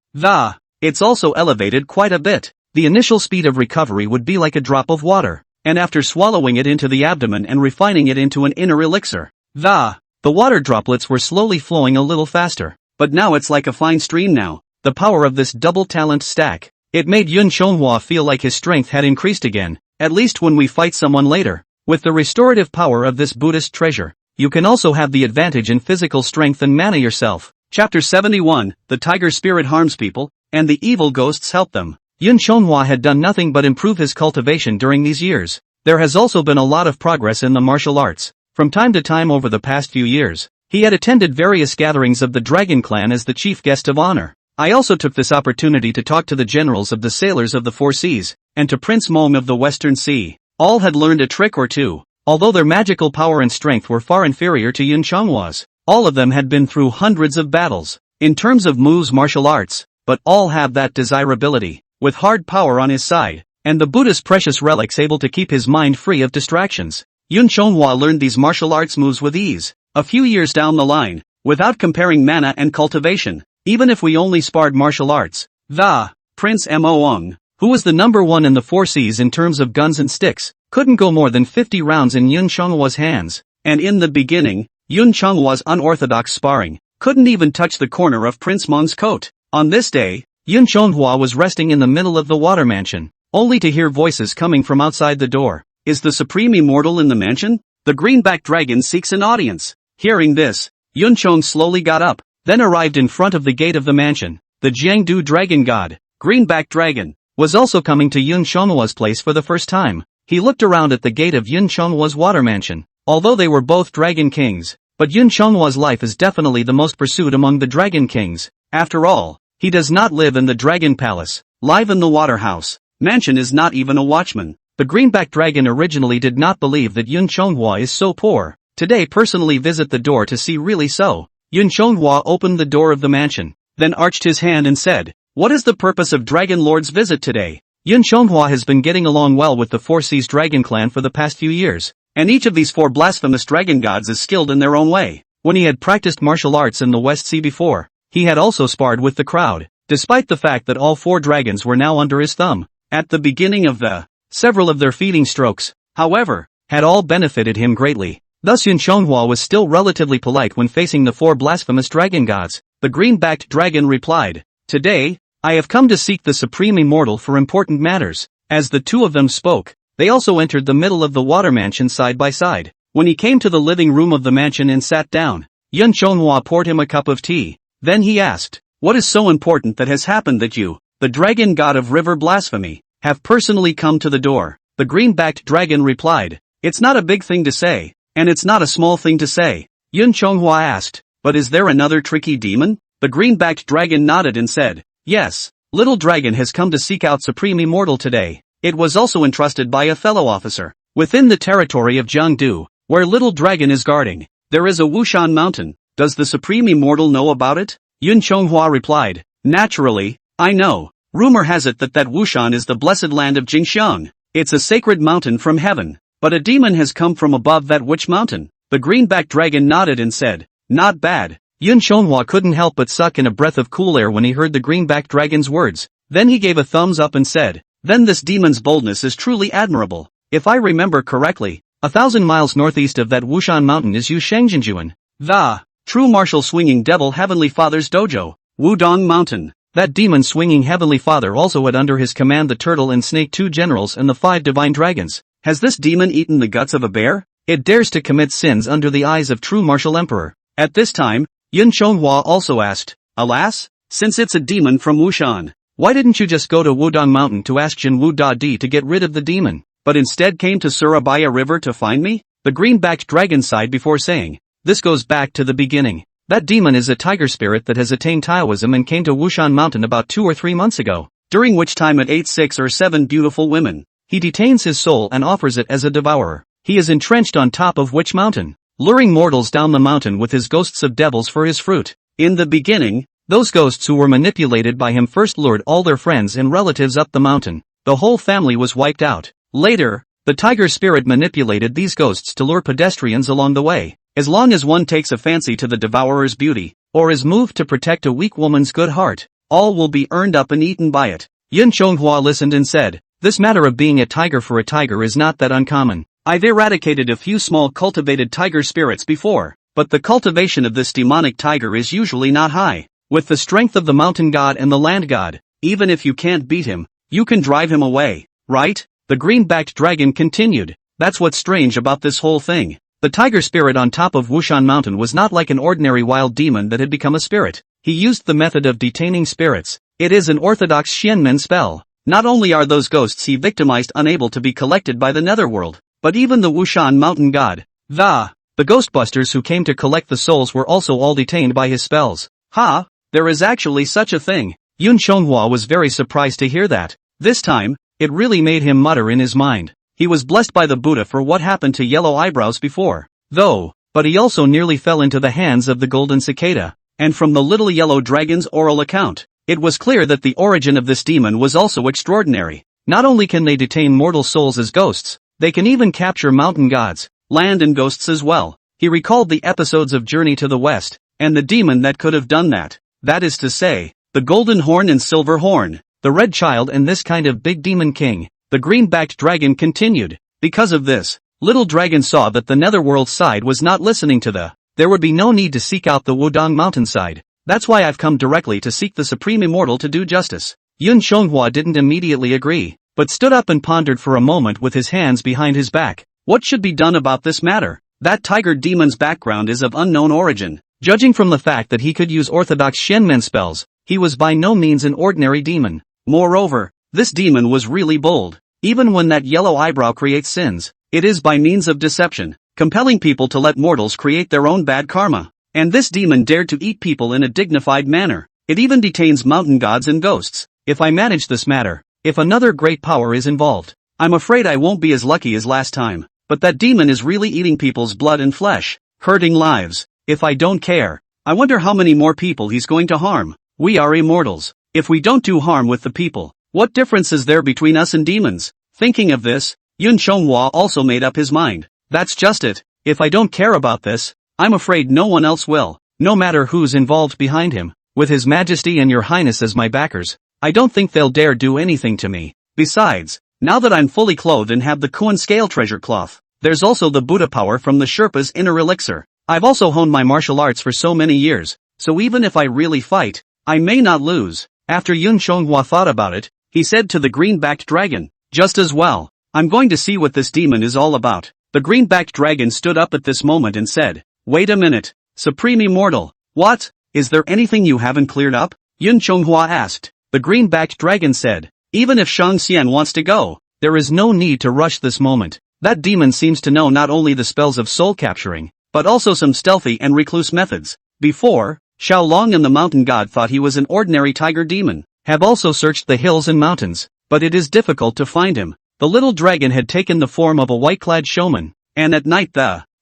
It's also elevated quite a bit. The initial speed of recovery would be like a drop of water, and after swallowing it into the abdomen and refining it into an inner elixir, the water droplets were slowly flowing a little faster, but now it's like a fine stream now. The power of this double talent stack. It made Yun Chonghwa feel like his strength had increased again, at least when we fight someone later. With the restorative power of this Buddhist treasure, you can also have the advantage in physical strength and mana yourself. Chapter 71, The Tiger Spirit Harms People, and the Evil Ghosts Help Them. Yun Chonghwa had done nothing but improve his cultivation during these years. There has also been a lot of progress in the martial arts. From time to time over the past few years, he had attended various gatherings of the Dragon Clan as the chief guest of honor. I also took this opportunity to talk to the generals of the sailors of the Four Seas, and to Prince Mong of the Western Sea. All had learned a trick or two, although their magical power and strength were far inferior to Yun Chonghwa's. All of them had been through hundreds of battles, in terms of moves martial arts, but all have that desirability, with hard power on his side, and the Buddha's precious relics able to keep his mind free of distractions. Yun Chonghwa learned these martial arts moves with ease, a few years down the line, without comparing mana and cultivation. Even if we only sparred martial arts, the Prince Moong, who was the number one in the Four Seas in terms of guns and sticks, couldn't go more than 50 rounds in Yun Chonghwa's hands, and in the beginning, Yun Chonghwa's unorthodox sparring couldn't even touch the corner of Prince Mong's coat. On this day, Yun Chonghwa was resting in the middle of the water mansion, only to hear voices coming from outside the door. Is the Supreme Immortal in the mansion? The greenback dragon seeks an audience. Hearing this, Yun Chong slowly got up, then arrived in front of the gate of the mansion. The Jiangdu dragon god, Greenback Dragon, was also coming to Yun Chonghwa's place for the first time. He looked around at the gate of Yun Chonghwa's water mansion. Although they were both dragon kings, but Yun Chonghwa's life is definitely the most pursued among the dragon kings. After all, he does not live in the dragon palace, live in the water house. Mansion is not even a watchman. The Greenback Dragon originally did not believe that Yun Chonghwa is so poor. Today personally visit the door to see really so. Yun Chonghwa opened the door of the mansion, then arched his hand and said, "What is the purpose of Dragon Lord's visit today?" Yun Chonghwa has been getting along well with the Four Seas Dragon Clan for the past few years, and each of these four blasphemous dragon gods is skilled in their own way. When he had practiced martial arts in the West Sea before, he had also sparred with the crowd, despite the fact that all four dragons were now under his thumb. At the beginning of several of their feeding strokes, however, had all benefited him greatly. Thus Yun Chonghwa was still relatively polite when facing the four blasphemous dragon gods. The green-backed dragon replied, "Today, I have come to seek the Supreme Immortal for important matters." As the two of them spoke, they also entered the middle of the water mansion side by side. When he came to the living room of the mansion and sat down, Yun Chonghwa poured him a cup of tea. Then he asked, "What is so important that has happened that you, the dragon god of river blasphemy, have personally come to the door?" The green-backed dragon replied, "It's not a big thing to say. And it's not a small thing to say." Yun Chonghwa asked, "But is there another tricky demon?" The green-backed dragon nodded and said, "Yes, Little Dragon has come to seek out Supreme Immortal today. It was also entrusted by a fellow officer. Within the territory of Jiangdu, where Little Dragon is guarding, there is a Wushan mountain. Does the Supreme Immortal know about it?" Yun Chonghua replied, "Naturally, I know. Rumor has it that Wushan is the blessed land of Jingxiang. It's a sacred mountain from heaven. But a demon has come from above that which mountain?" The greenback dragon nodded and said, "Not bad." Yun Chonghua couldn't help but suck in a breath of cool air when he heard the greenback dragon's words. Then he gave a thumbs up and said, "Then this demon's boldness is truly admirable. If I remember correctly, 1,000 miles northeast of that Wushan mountain is Yushangjianjuan, the true martial swinging devil Heavenly Father's dojo, Wudong Mountain." That demon swinging Heavenly Father also had under his command the turtle and snake, two generals, and the 5 divine dragons. Has this demon eaten the guts of a bear? It dares to commit sins under the eyes of true martial emperor. At this time, Yun Chonghua also asked, "Alas, since it's a demon from Wushan, why didn't you just go to Wudong Mountain to ask Jin Wu Da Di to get rid of the demon, but instead came to Surabaya River to find me?" The green-backed dragon sighed before saying, "This goes back to the beginning. That demon is a tiger spirit that has attained Taoism and came to Wushan Mountain about 2 or 3 months ago, during which time it ate 6 or 7 beautiful women. He detains his soul and offers it as a devourer. He is entrenched on top of which mountain, luring mortals down the mountain with his ghosts of devils for his fruit. In the beginning, those ghosts who were manipulated by him first lured all their friends and relatives up the mountain. The whole family was wiped out. Later, the tiger spirit manipulated these ghosts to lure pedestrians along the way. As long as one takes a fancy to the devourer's beauty, or is moved to protect a weak woman's good heart, all will be earned up and eaten by it. Yun Chonghua listened and said, "This matter of being a tiger for a tiger is not that uncommon. I've eradicated a few small cultivated tiger spirits before, but the cultivation of this demonic tiger is usually not high. With the strength of the mountain god and the land god, even if you can't beat him, you can drive him away, right?" The green-backed dragon continued. "That's what's strange about this whole thing. The tiger spirit on top of Wushan Mountain was not like an ordinary wild demon that had become a spirit. He used the method of detaining spirits. It is an orthodox Xianmen spell. Not only are those ghosts he victimized unable to be collected by the netherworld, but even the Wushan Mountain god, the Ghostbusters who came to collect the souls were also all detained by his spells." "Ha! There is actually such a thing." Yun Chonghua was very surprised to hear that. This time, it really made him mutter in his mind. He was blessed by the Buddha for what happened to Yellow Eyebrows before, though, but he also nearly fell into the hands of the Golden Cicada. And from the little yellow dragon's oral account, it was clear that the origin of this demon was also extraordinary. Not only can they detain mortal souls as ghosts, they can even capture mountain gods, land and ghosts as well. He recalled the episodes of Journey to the West, and the demon that could have done that. That is to say, the Golden Horn and Silver Horn, the Red Child and this kind of big demon king. The green-backed dragon continued. Because of this, Little Dragon saw that the netherworld side was not listening to there would be no need to seek out the Wudong mountainside. "That's why I've come directly to seek the Supreme Immortal to do justice." Yun Chonghua didn't immediately agree, but stood up and pondered for a moment with his hands behind his back. What should be done about this matter? That tiger demon's background is of unknown origin. Judging from the fact that he could use orthodox Shenmen spells, he was by no means an ordinary demon. Moreover, this demon was really bold. Even when that yellow eyebrow creates sins, it is by means of deception, compelling people to let mortals create their own bad karma. And this demon dared to eat people in a dignified manner. It even detains mountain gods and ghosts. If I manage this matter, if another great power is involved, I'm afraid I won't be as lucky as last time. But that demon is really eating people's blood and flesh, hurting lives. If I don't care, I wonder how many more people he's going to harm. We are immortals. If we don't do harm with the people, what difference is there between us and demons? Thinking of this, Yun Chonghua also made up his mind. That's just it. If I don't care about this, I'm afraid no one else will, no matter who's involved behind him. With His Majesty and Your Highness as my backers, I don't think they'll dare do anything to me. Besides, now that I'm fully clothed and have the Kuan scale treasure cloth, there's also the Buddha power from the Sherpa's inner elixir. I've also honed my martial arts for so many years, so even if I really fight, I may not lose. After Yun Chonghua thought about it, he said to the green-backed dragon, "Just as well. I'm going to see what this demon is all about." The green-backed dragon stood up at this moment and said, "Wait a minute, Supreme Immortal, what? Is there anything you haven't cleared up?" Yun Chonghua asked. The green-backed dragon said, "Even if Shang Xian wants to go, there is no need to rush this moment. That demon seems to know not only the spells of soul capturing, but also some stealthy and recluse methods. Before, Xiao Long and the mountain god thought he was an ordinary tiger demon, have also searched the hills and mountains, but it is difficult to find him. The little dragon had taken the form of a white-clad showman, and at night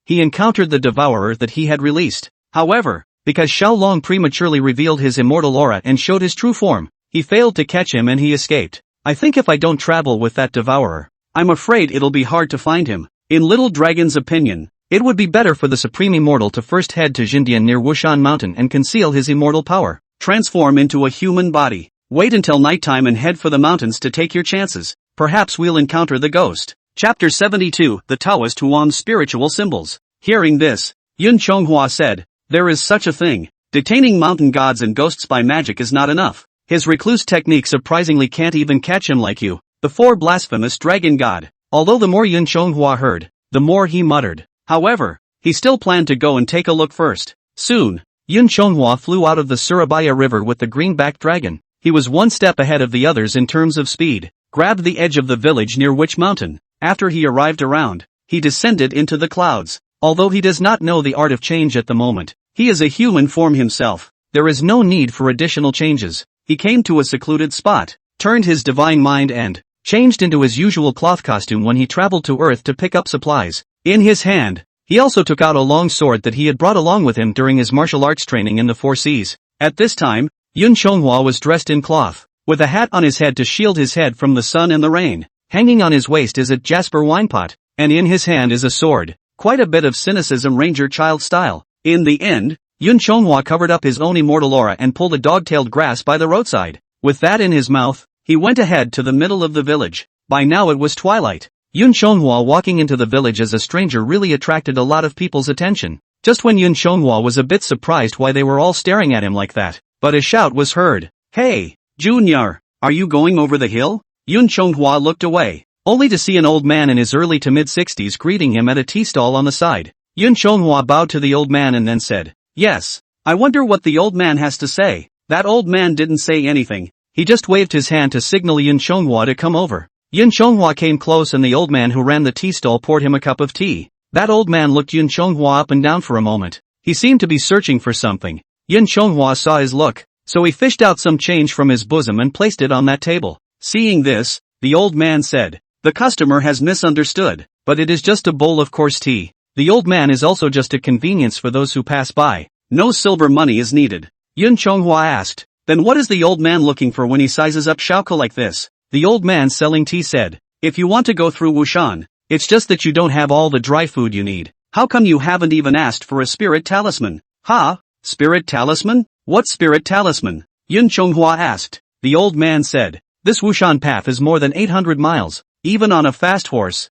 he encountered the devourer that he had released. However, because Xiao Long prematurely revealed his immortal aura and showed his true form, he failed to catch him and he escaped. I think if I don't travel with that devourer, I'm afraid it'll be hard to find him." In Little Dragon's opinion, it would be better for the Supreme Immortal to first head to Jindian near Wushan Mountain and conceal his immortal power. Transform into a human body. Wait until nighttime and head for the mountains to take your chances. Perhaps we'll encounter the ghost. Chapter 72, The Taoist Huan's Spiritual Symbols. Hearing this, Yun Chonghua said, "There is such a thing. Detaining mountain gods and ghosts by magic is not enough. His recluse technique surprisingly can't even catch him like you, the four blasphemous dragon god." Although the more Yun Chonghua heard, the more he muttered. However, he still planned to go and take a look first. Soon, Yun Chonghua flew out of the Surabaya River with the green-backed dragon. He was one step ahead of the others in terms of speed, grabbed the edge of the village near Witch Mountain. After he arrived around, he descended into the clouds. Although he does not know the art of change at the moment, he is a human form himself. There is no need for additional changes. He came to a secluded spot, turned his divine mind and changed into his usual cloth costume when he traveled to Earth to pick up supplies. In his hand, he also took out a long sword that he had brought along with him during his martial arts training in the Four Seas. At this time, Yun Chonghua was dressed in cloth, with a hat on his head to shield his head from the sun and the rain. Hanging on his waist is a jasper winepot, and in his hand is a sword. Quite a bit of cynicism ranger child style. In the end, Yun Chonghua covered up his own immortal aura and pulled a dog-tailed grass by the roadside. With that in his mouth, he went ahead to the middle of the village. By now it was twilight. Yun Chonghua walking into the village as a stranger really attracted a lot of people's attention. Just when Yun Chonghua was a bit surprised why they were all staring at him like that, but a shout was heard. "Hey, Junior, are you going over the hill?" Yun Chonghua looked away, only to see an old man in his early to mid-60s greeting him at a tea stall on the side. Yun Chonghua bowed to the old man and then said, "Yes, I wonder what the old man has to say." That old man didn't say anything. He just waved his hand to signal Yun Chonghua to come over. Yun Chonghua came close and the old man who ran the tea stall poured him a cup of tea. That old man looked Yun Chonghua up and down for a moment. He seemed to be searching for something. Yun Chonghua saw his look, so he fished out some change from his bosom and placed it on that table. Seeing this, the old man said, "The customer has misunderstood, but it is just a bowl of coarse tea. The old man is also just a convenience for those who pass by. No silver money is needed." Yun Chonghua asked, "Then what is the old man looking for when he sizes up Shaoko like this?" The old man selling tea said, "If you want to go through Wushan, it's just that you don't have all the dry food you need. How come you haven't even asked for a spirit talisman?" "Ha? Spirit talisman? What spirit talisman?" Yun Chonghua asked. The old man said, "This Wushan path is more than 800 miles, even on a fast horse.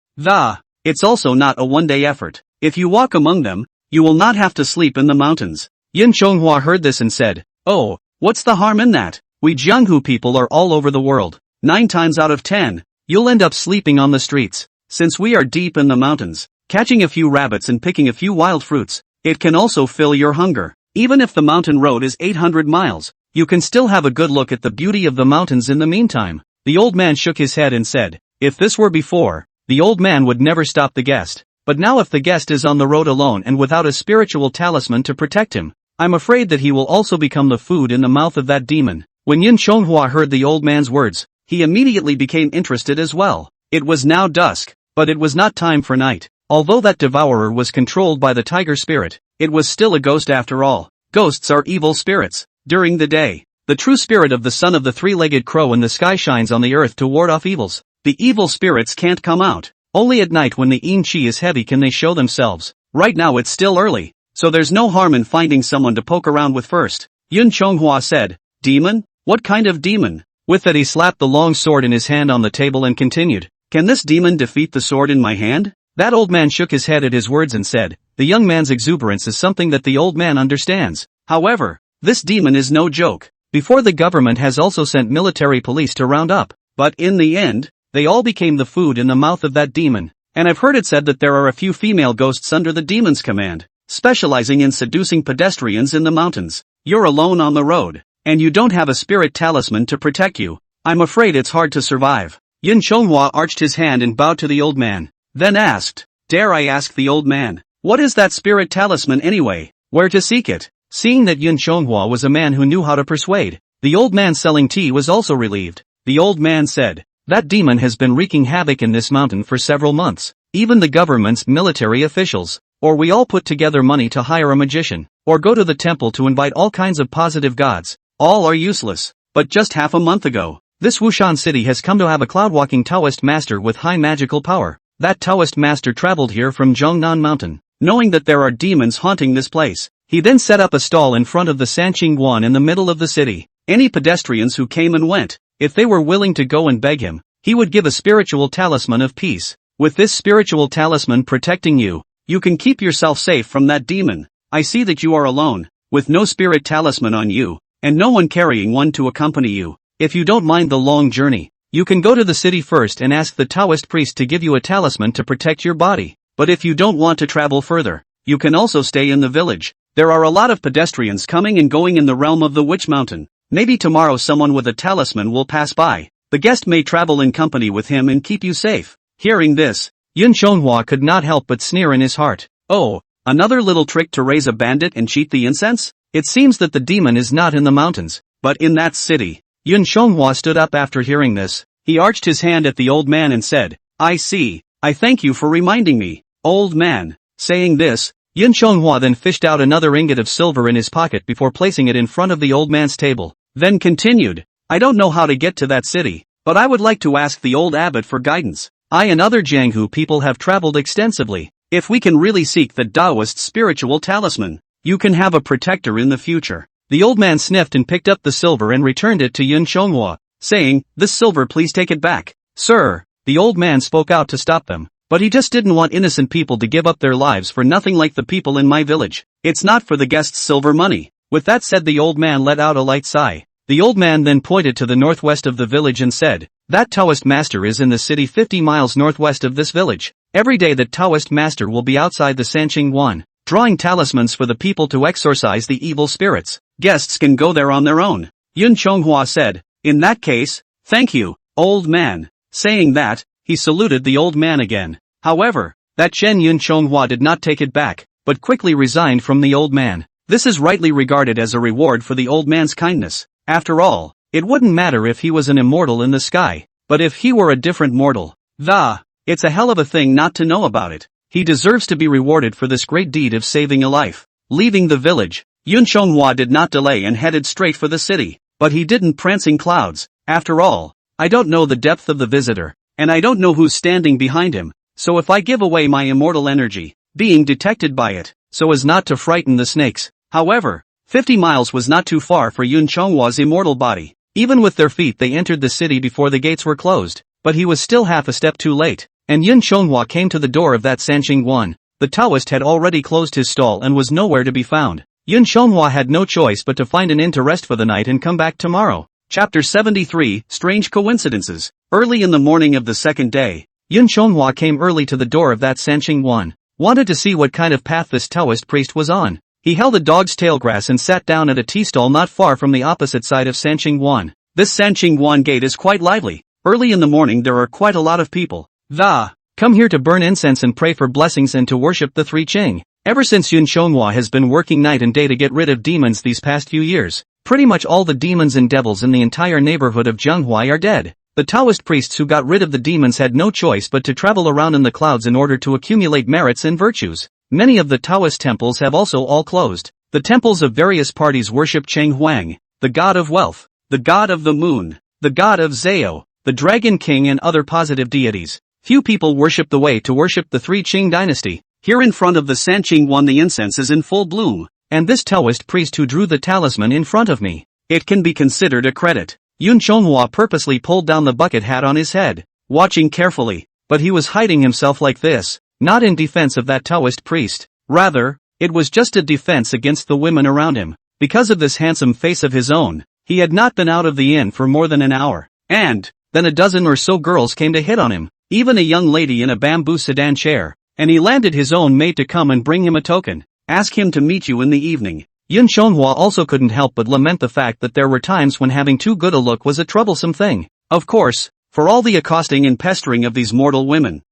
It's also not a one-day effort. If you walk among them, you will not have to sleep in the mountains." Yun Chonghua heard this and said, "Oh, what's the harm in that? We Jianghu people are all over the world. 9 times out of 10, you'll end up sleeping on the streets. Since we are deep in the mountains, catching a few rabbits and picking a few wild fruits, it can also fill your hunger. Even if the mountain road is 800 miles, you can still have a good look at the beauty of the mountains in the meantime." The old man shook his head and said, "If this were before, the old man would never stop the guest. But now if the guest is on the road alone and without a spiritual talisman to protect him, I'm afraid that he will also become the food in the mouth of that demon." When Yun Chonghua heard the old man's words, he immediately became interested as well. It was now dusk, but it was not time for night. Although that devourer was controlled by the tiger spirit, it was still a ghost after all. Ghosts are evil spirits. During the day, the true spirit of the son of the three-legged crow in the sky shines on the earth to ward off evils. The evil spirits can't come out. Only at night when the yin qi is heavy can they show themselves. Right now it's still early, so there's no harm in finding someone to poke around with first. Yun Chonghua said, "Demon? What kind of demon?" With that he slapped the long sword in his hand on the table and continued, "Can this demon defeat the sword in my hand?" That old man shook his head at his words and said, "The young man's exuberance is something that the old man understands. However, this demon is no joke. Before the government has also sent military police to round up, but in the end, they all became the food in the mouth of that demon. And I've heard it said that there are a few female ghosts under the demon's command, specializing in seducing pedestrians in the mountains. You're alone on the road, and you don't have a spirit talisman to protect you. I'm afraid it's hard to survive." Yun Chonghua arched his hand and bowed to the old man, then asked, "Dare I ask the old man, what is that spirit talisman anyway? Where to seek it?" Seeing that Yun Chonghua was a man who knew how to persuade, the old man selling tea was also relieved. The old man said, "That demon has been wreaking havoc in this mountain for several months. Even the government's military officials, or we all put together money to hire a magician, or go to the temple to invite all kinds of positive gods. All are useless. But just half a month ago, this Wushan city has come to have a cloud-walking Taoist master with high magical power. That Taoist master traveled here from Zhongnan Mountain, knowing that there are demons haunting this place. He then set up a stall in front of the Sanqingguan in the middle of the city. Any pedestrians who came and went, if they were willing to go and beg him, he would give a spiritual talisman of peace. With this spiritual talisman protecting you, you can keep yourself safe from that demon. I see that you are alone, with no spirit talisman on you, and no one carrying one to accompany you. If you don't mind the long journey, you can go to the city first and ask the Taoist priest to give you a talisman to protect your body. But if you don't want to travel further, you can also stay in the village. There are a lot of pedestrians coming and going in the realm of the Witch Mountain. Maybe tomorrow someone with a talisman will pass by. The guest may travel in company with him and keep you safe." Hearing this, Yun Chonghua could not help but sneer in his heart. "Oh, another little trick to raise a bandit and cheat the incense? It seems that the demon is not in the mountains, but in that city." Yun Chonghua stood up after hearing this. He arched his hand at the old man and said, "I see. I thank you for reminding me, old man." Saying this, Yun Chonghua then fished out another ingot of silver in his pocket before placing it in front of the old man's table, then continued, "I don't know how to get to that city, but I would like to ask the old abbot for guidance. I and other Jianghu people have traveled extensively, If we can really seek the Taoist spiritual talisman, you can have a protector in the future. The old man sniffed and picked up the silver and returned it to Yun Chonghua, saying, "This silver, please take it back." "Sir," the old man spoke out to stop them, but he just didn't want innocent people to give up their lives for nothing like the people in my village. "It's not for the guests' silver money." With that said, the old man let out a light sigh. The old man then pointed to the northwest of the village and said, "That Taoist master is in the city 50 miles northwest of this village. Every day that Taoist master will be outside the Sanqing drawing talismans for the people to exorcise the evil spirits. Guests can go there on their own." Yun Chonghua said, "In that case, thank you, old man." Saying that, he saluted the old man again. However, that Chen Yun Chonghua did not take it back, but quickly resigned from the old man. This is rightly regarded as a reward for the old man's kindness. After all, it wouldn't matter if he was an immortal in the sky, but if he were a different mortal, it's a hell of a thing not to know about it. He deserves to be rewarded for this great deed of saving a life. Leaving the village, Yun Chonghua did not delay and headed straight for the city, but he didn't prancing clouds. After all, I don't know the depth of the visitor, and I don't know who's standing behind him, so if I give away my immortal energy, being detected by it, so as not to frighten the snakes. However, 50 miles was not too far for Yun Chonghua's immortal body. Even with their feet they entered the city before the gates were closed, but he was still half a step too late, and Yun Chonghua came to the door of that Sanqing. The Taoist had already closed his stall and was nowhere to be found. Yun Chonghua had no choice but to find an inn to rest for the night and come back tomorrow. Chapter 73, Strange Coincidences. Early in the morning of the second day, Yun Chonghua came early to the door of that Sanqing, wanted to see what kind of path this Taoist priest was on. He held a dog's tail grass and sat down at a tea stall not far from the opposite side of Sanqing. This Sanqing gate is quite lively. Early in the morning there are quite a lot of people. Come here to burn incense and pray for blessings and to worship the three Qing. Ever since Yun Chonghua has been working night and day to get rid of demons these past few years, pretty much all the demons and devils in the entire neighborhood of Zhenghuai are dead. The Taoist priests who got rid of the demons had no choice but to travel around in the clouds in order to accumulate merits and virtues. Many of the Taoist temples have also all closed. The temples of various parties worship Cheng Huang, the god of wealth, the god of the moon, the god of Zhao, the dragon king and other positive deities. Few people worship the way to worship the three Qing dynasty. Here in front of the Sanqing the incense is in full bloom, and this Taoist priest who drew the talisman in front of me, it can be considered a credit. Yun Chonghua purposely pulled down the bucket hat on his head, watching carefully, but he was hiding himself like this. Not in defense of that Taoist priest, rather, it was just a defense against the women around him. Because of this handsome face of his own, he had not been out of the inn for more than an hour, and then a dozen or so girls came to hit on him, even a young lady in a bamboo sedan chair, and he landed his own maid to come and bring him a token, ask him to meet you in the evening. Yun Chonghua also couldn't help but lament the fact that there were times when having too good a look was a troublesome thing. Of course, for all the accosting and pestering of these mortal women,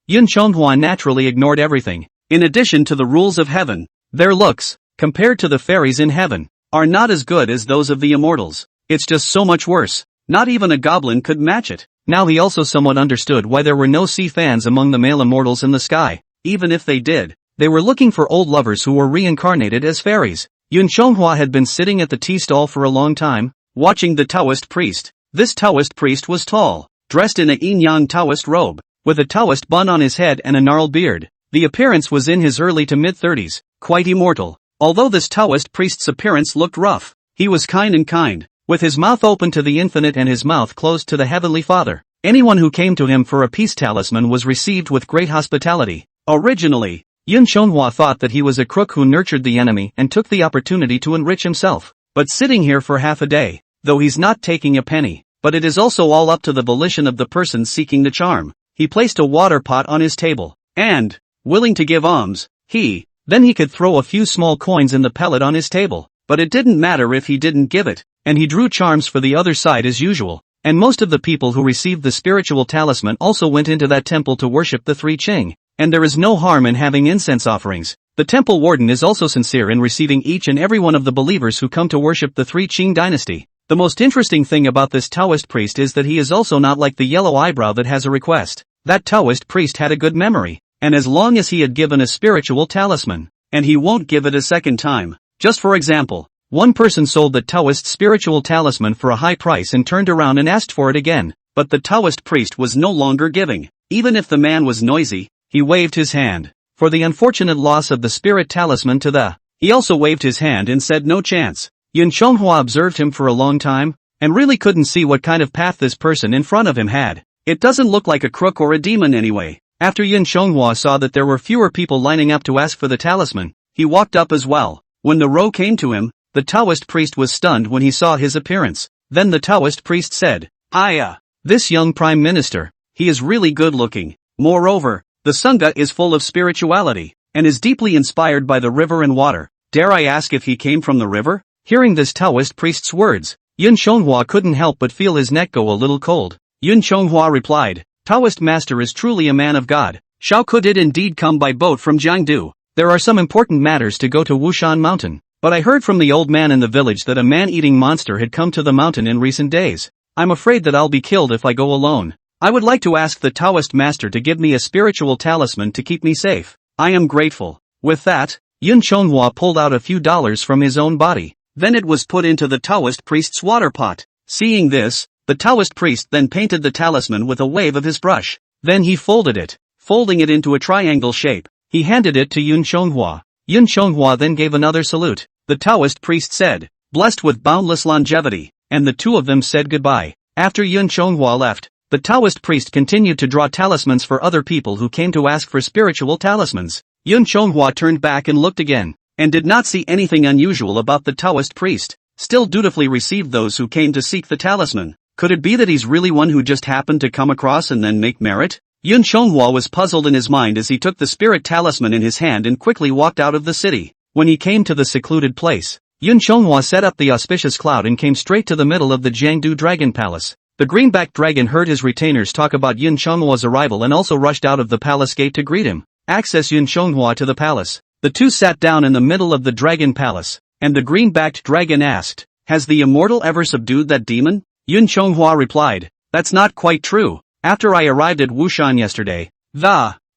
Yun Chonghua naturally ignored everything. In addition to the rules of heaven, their looks, compared to the fairies in heaven, are not as good as those of the immortals. It's just so much worse. Not even a goblin could match it. Now he also somewhat understood why there were no sea fans among the male immortals in the sky. Even if they did, they were looking for old lovers who were reincarnated as fairies. Yun Chonghua had been sitting at the tea stall for a long time, watching the Taoist priest. This Taoist priest was tall, dressed in a yin-yang Taoist robe, with a Taoist bun on his head and a gnarled beard. The appearance was in his early to mid-30s, quite immortal. Although this Taoist priest's appearance looked rough, he was kind, with his mouth open to the infinite and his mouth closed to the Heavenly Father. Anyone who came to him for a peace talisman was received with great hospitality. Originally, Yun Chonghua thought that he was a crook who nurtured the enemy and took the opportunity to enrich himself. But sitting here for half a day, though he's not taking a penny, but it is also all up to the volition of the person seeking the charm. He placed a water pot on his table, and, willing to give alms, then he could throw a few small coins in the pellet on his table, but it didn't matter if he didn't give it, and he drew charms for the other side as usual, and most of the people who received the spiritual talisman also went into that temple to worship the three Qing, and there is no harm in having incense offerings. The temple warden is also sincere in receiving each and every one of the believers who come to worship the three Qing dynasty. The most interesting thing about this Taoist priest is that he is also not like the yellow eyebrow that has a request. That Taoist priest had a good memory, and as long as he had given a spiritual talisman, and he won't give it a second time. Just for example, one person sold the Taoist spiritual talisman for a high price and turned around and asked for it again, but the Taoist priest was no longer giving. Even if the man was noisy, he waved his hand. For the unfortunate loss of the spirit talisman to the. He also waved his hand and said no chance. Yun Chonghua observed him for a long time, and really couldn't see what kind of path this person in front of him had. It doesn't look like a crook or a demon anyway. After Yun Chonghua saw that there were fewer people lining up to ask for the talisman, he walked up as well. When the row came to him, the Taoist priest was stunned when he saw his appearance. Then the Taoist priest said, this young prime minister, he is really good looking. Moreover, the Sangha is full of spirituality, and is deeply inspired by the river and water. Dare I ask if he came from the river? Hearing this Taoist priest's words, Yun Chonghua couldn't help but feel his neck go a little cold. Yun Chonghua replied, Taoist master is truly a man of God. How could it indeed come by boat from Jiangdu? There are some important matters to go to Wushan mountain, but I heard from the old man in the village that a man-eating monster had come to the mountain in recent days. I'm afraid that I'll be killed if I go alone. I would like to ask the Taoist master to give me a spiritual talisman to keep me safe. I am grateful. With that, Yun Chonghua pulled out a few dollars from his own body. Then it was put into the Taoist priest's water pot. Seeing this, the Taoist priest then painted the talisman with a wave of his brush. Then he folded it. Folding it into a triangle shape, he handed it to Yun Chonghua. Yun Chonghua then gave another salute. The Taoist priest said, blessed with boundless longevity, and the two of them said goodbye. After Yun Chonghua left, the Taoist priest continued to draw talismans for other people who came to ask for spiritual talismans. Yun Chonghua turned back and looked again, and did not see anything unusual about the Taoist priest. Still dutifully received those who came to seek the talisman. Could it be that he's really one who just happened to come across and then make merit? Yun Chonghua was puzzled in his mind as he took the spirit talisman in his hand and quickly walked out of the city. When he came to the secluded place, Yun Chonghua set up the auspicious cloud and came straight to the middle of the Jiangdu Dragon Palace. The greenbacked dragon heard his retainers talk about Yun Chonghua's arrival and also rushed out of the palace gate to greet him. Access Yun Chonghua to the palace. The two sat down in the middle of the dragon palace, and the greenbacked dragon asked, has the immortal ever subdued that demon? Yun Chonghua replied, that's not quite true. After I arrived at Wushan yesterday,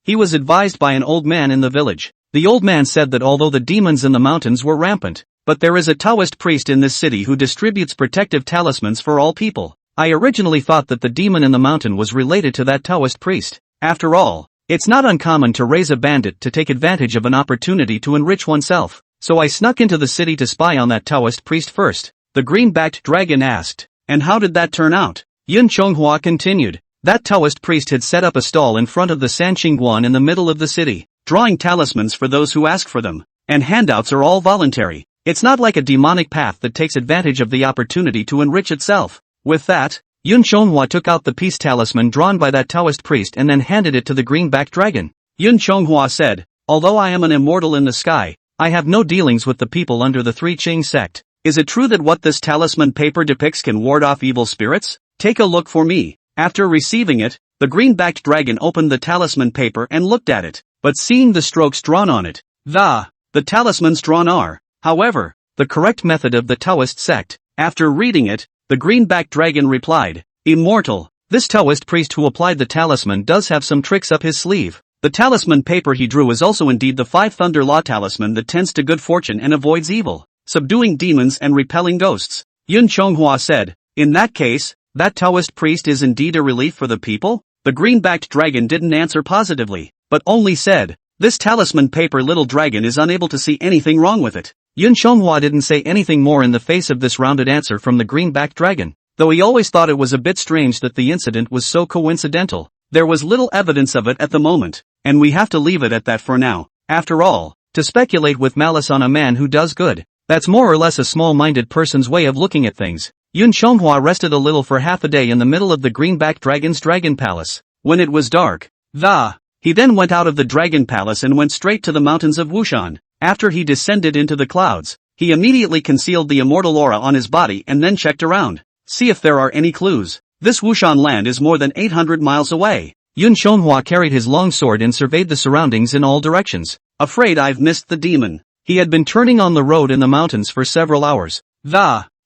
he was advised by an old man in the village. The old man said that although the demons in the mountains were rampant, but there is a Taoist priest in this city who distributes protective talismans for all people. I originally thought that the demon in the mountain was related to that Taoist priest. After all, it's not uncommon to raise a bandit to take advantage of an opportunity to enrich oneself. So I snuck into the city to spy on that Taoist priest first. The green-backed dragon asked, and how did that turn out? Yun Chonghua continued, that Taoist priest had set up a stall in front of the Sanqingguan in the middle of the city, drawing talismans for those who ask for them, and handouts are all voluntary. It's not like a demonic path that takes advantage of the opportunity to enrich itself. With that, Yun Chonghua took out the peace talisman drawn by that Taoist priest and then handed it to the greenback dragon. Yun Chonghua said, although I am an immortal in the sky, I have no dealings with the people under the Three Qing sect. Is it true that what this talisman paper depicts can ward off evil spirits? Take a look for me. After receiving it, the greenbacked dragon opened the talisman paper and looked at it, but seeing the strokes drawn on it, the talismans drawn are, however, the correct method of the Taoist sect. After reading it, the greenbacked dragon replied, immortal, this Taoist priest who applied the talisman does have some tricks up his sleeve. The talisman paper he drew is also indeed the Five Thunder Law talisman that tends to good fortune and avoids evil, subduing demons and repelling ghosts. Yun Chonghua said, in that case, that Taoist priest is indeed a relief for the people? The greenbacked dragon didn't answer positively, but only said, this talisman paper little dragon is unable to see anything wrong with it. Yun Chonghua didn't say anything more in the face of this rounded answer from the greenbacked dragon, though he always thought it was a bit strange that the incident was so coincidental. There was little evidence of it at the moment, and we have to leave it at that for now. After all, to speculate with malice on a man who does good, that's more or less a small-minded person's way of looking at things. Yun Chonghua rested a little for half a day in the middle of the greenbacked dragon's dragon palace. When it was dark, he then went out of the dragon palace and went straight to the mountains of Wushan. After he descended into the clouds, he immediately concealed the immortal aura on his body and then checked around. See if there are any clues. This Wushan land is more than 800 miles away. Yun Chonghua carried his long sword and surveyed the surroundings in all directions. Afraid I've missed the demon. He had been turning on the road in the mountains for several hours.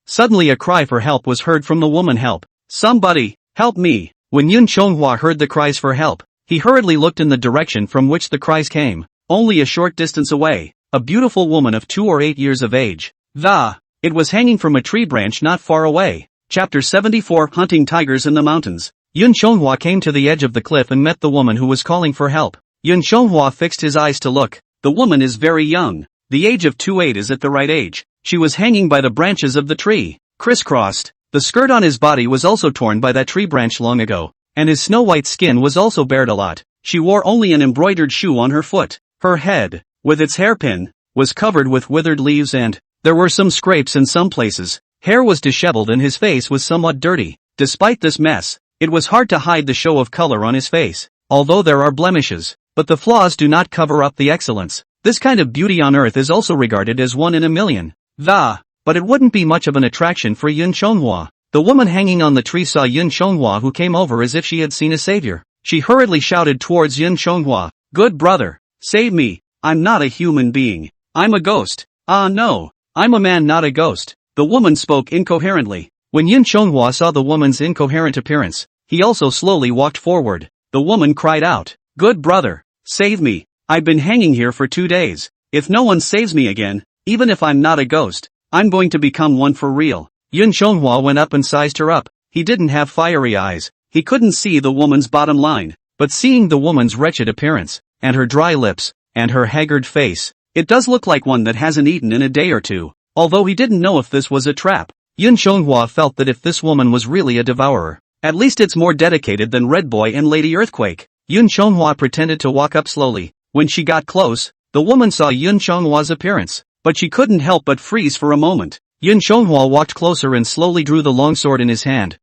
Suddenly a cry for help was heard from the woman. Help! Somebody, help me! When Yun Chonghua heard the cries for help, he hurriedly looked in the direction from which the cries came. Only a short distance away, a beautiful woman of 2 or 8 years of age. It was hanging from a tree branch not far away. Chapter 74 Hunting Tigers in the Mountains. Yun Chonghua came to the edge of the cliff and met the woman who was calling for help. Yun Shonghua fixed his eyes to look. The woman is very young. The age of 28 is at the right age. She was hanging by the branches of the tree, crisscrossed. The skirt on his body was also torn by that tree branch long ago, and his snow-white skin was also bared a lot. She wore only an embroidered shoe on her foot. Her head, with its hairpin, was covered with withered leaves and there were some scrapes in some places. Hair was disheveled and his face was somewhat dirty. Despite this mess, it was hard to hide the show of color on his face, although there are blemishes, but the flaws do not cover up the excellence. This kind of beauty on earth is also regarded as one in a million. But it wouldn't be much of an attraction for Yun Shonghua. The woman hanging on the tree saw Yun Shonghua, who came over as if she had seen a savior. She hurriedly shouted towards Yun Shonghua, "Good brother, save me, I'm not a human being. I'm a ghost." "Ah no, I'm a man, not a ghost." The woman spoke incoherently. When Yun Shonghua saw the woman's incoherent appearance, he also slowly walked forward. The woman cried out, "Good brother, save me. I've been hanging here for 2 days. If no one saves me again, even if I'm not a ghost, I'm going to become one for real." Yun Shonghua went up and sized her up. He didn't have fiery eyes. He couldn't see the woman's bottom line, but seeing the woman's wretched appearance, and her dry lips, and her haggard face, it does look like one that hasn't eaten in a day or two. Although he didn't know if this was a trap, Yun Shonghua felt that if this woman was really a devourer, at least it's more dedicated than Red Boy and Lady Earthquake. Yun Shonghua pretended to walk up slowly. When she got close, the woman saw Yun Shonghua's appearance, but she couldn't help but freeze for a moment. Yun Shonghua walked closer and slowly drew the long sword in his hand.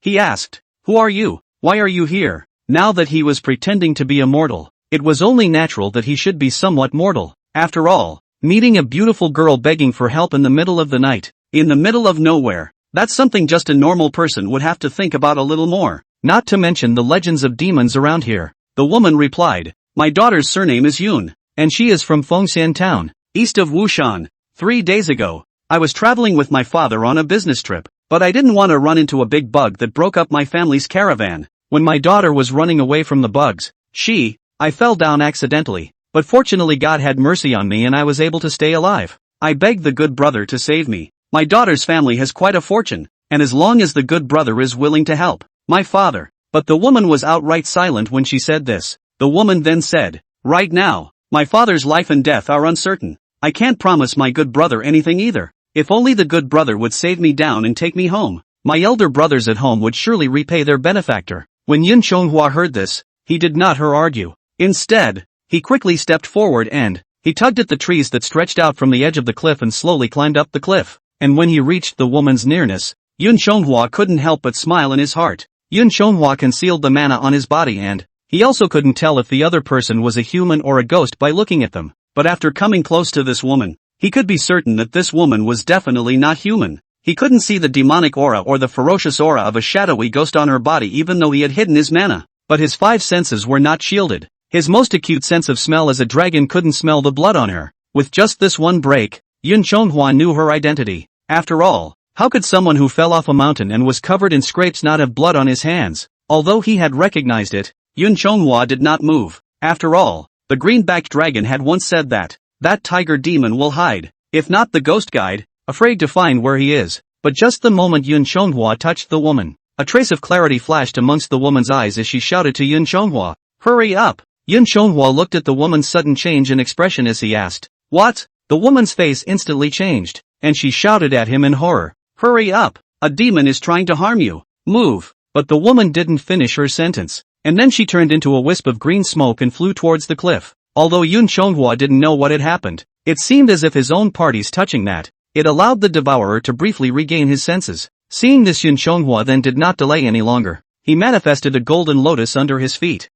He asked, "Who are you? Why are you here?" Now that he was pretending to be immortal, it was only natural that he should be somewhat mortal. After all, meeting a beautiful girl begging for help in the middle of the night, in the middle of nowhere, that's something just a normal person would have to think about a little more, not to mention the legends of demons around here. The woman replied, "My daughter's surname is Yun, and she is from Fengxian town, east of Wushan. 3 days ago, I was traveling with my father on a business trip, but I didn't want to run into a big bug that broke up my family's caravan. When my daughter was running away from the bugs, I fell down accidentally, but fortunately God had mercy on me and I was able to stay alive. I begged the good brother to save me. My daughter's family has quite a fortune, and as long as the good brother is willing to help my father." But the woman was outright silent when she said this. The woman then said, "Right now, my father's life and death are uncertain. I can't promise my good brother anything either. If only the good brother would save me down and take me home, my elder brothers at home would surely repay their benefactor." When Yun Shonghua heard this, he did not argue. Instead, he quickly stepped forward and he tugged at the trees that stretched out from the edge of the cliff and slowly climbed up the cliff. And when he reached the woman's nearness, Yun Shonghua couldn't help but smile in his heart. Yun Shonghua concealed the mana on his body and he also couldn't tell if the other person was a human or a ghost by looking at them. But after coming close to this woman, he could be certain that this woman was definitely not human. He couldn't see the demonic aura or the ferocious aura of a shadowy ghost on her body even though he had hidden his mana. But his 5 senses were not shielded. His most acute sense of smell as a dragon couldn't smell the blood on her. With just this one break, Yun Shonghua knew her identity. After all, how could someone who fell off a mountain and was covered in scrapes not have blood on his hands? Although he had recognized it, Yun Shonghua did not move. After all, the green-backed dragon had once said that tiger demon will hide, if not the ghost guide, afraid to find where he is. But just the moment Yun Shonghua touched the woman, a trace of clarity flashed amongst the woman's eyes as she shouted to Yun Shonghua, "Hurry up!" Yun Shonghua looked at the woman's sudden change in expression as he asked, "What?" The woman's face instantly changed, and she shouted at him in horror, "Hurry up! A demon is trying to harm you. Move!" But the woman didn't finish her sentence, and then she turned into a wisp of green smoke and flew towards the cliff. Although Yun Shonghua didn't know what had happened, it seemed as if his own party's touching that. It allowed the devourer to briefly regain his senses. Seeing this, Yun Shonghua then did not delay any longer. He manifested a golden lotus under his feet.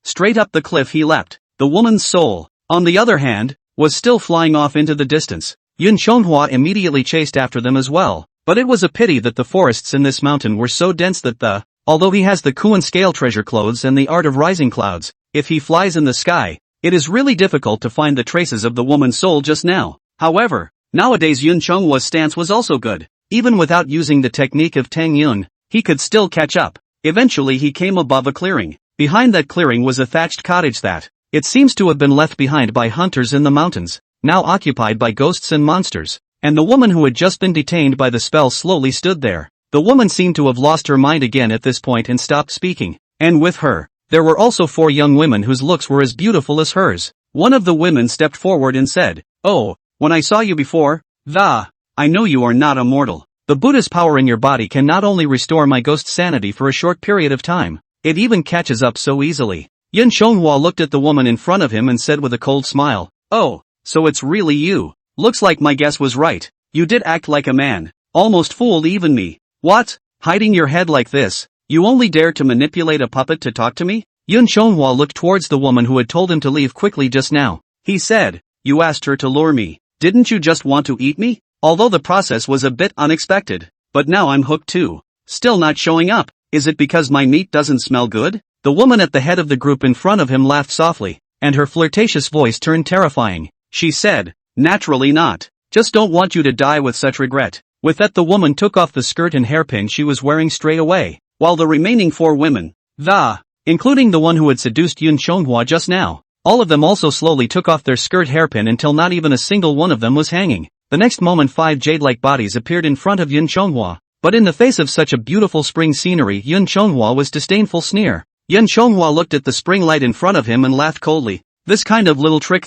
Straight up the cliff he leapt. The woman's soul, on the other hand, was still flying off into the distance. Yun Shonghua immediately chased after them as well, but it was a pity that the forests in this mountain were so dense that although he has the Kuan scale treasure clothes and the art of rising clouds, if he flies in the sky, it is really difficult to find the traces of the woman's soul just now. However, nowadays Yun Shonghua's stance was also good. Even without using the technique of Tang Yun, he could still catch up. Eventually he came above a clearing. Behind that clearing was a thatched cottage that, it seems to have been left behind by hunters in the mountains, now occupied by ghosts and monsters. And the woman who had just been detained by the spell slowly stood there. The woman seemed to have lost her mind again at this point and stopped speaking. And with her, There were also 4 young women whose looks were as beautiful as hers. One of the women stepped forward and said, "Oh, when I saw you before, I know you are not a mortal. The Buddha's power in your body can not only restore my ghost's sanity for a short period of time, it even catches up so easily." Yun Shonghua looked at the woman in front of him and said with a cold smile, "Oh, so it's really you. Looks like my guess was right. You did act like a man. Almost fooled even me. What? Hiding your head like this? You only dare to manipulate a puppet to talk to me?" Yun Shonghua looked towards the woman who had told him to leave quickly just now. He said, "You asked her to lure me. Didn't you just want to eat me? Although the process was a bit unexpected. But now I'm hooked too. Still not showing up. Is it because my meat doesn't smell good?" The woman at the head of the group in front of him laughed softly, and her flirtatious voice turned terrifying. She said, "Naturally not. Just don't want you to die with such regret." With that, the woman took off the skirt and hairpin she was wearing straight away, while the remaining 4 women, including the one who had seduced Yun Shonghua just now, all of them also slowly took off their skirt hairpin until not even a single one of them was hanging. The next moment 5 jade-like bodies appeared in front of Yun Shonghua, but in the face of such a beautiful spring scenery, Yun Shonghua was disdainful sneer. Yun Shonghua looked at the spring light in front of him and laughed coldly. "This kind of little trick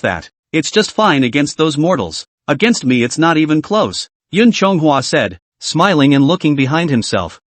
it's just fine against those mortals. Against me it's not even close," Yun Shonghua said, smiling and looking behind himself.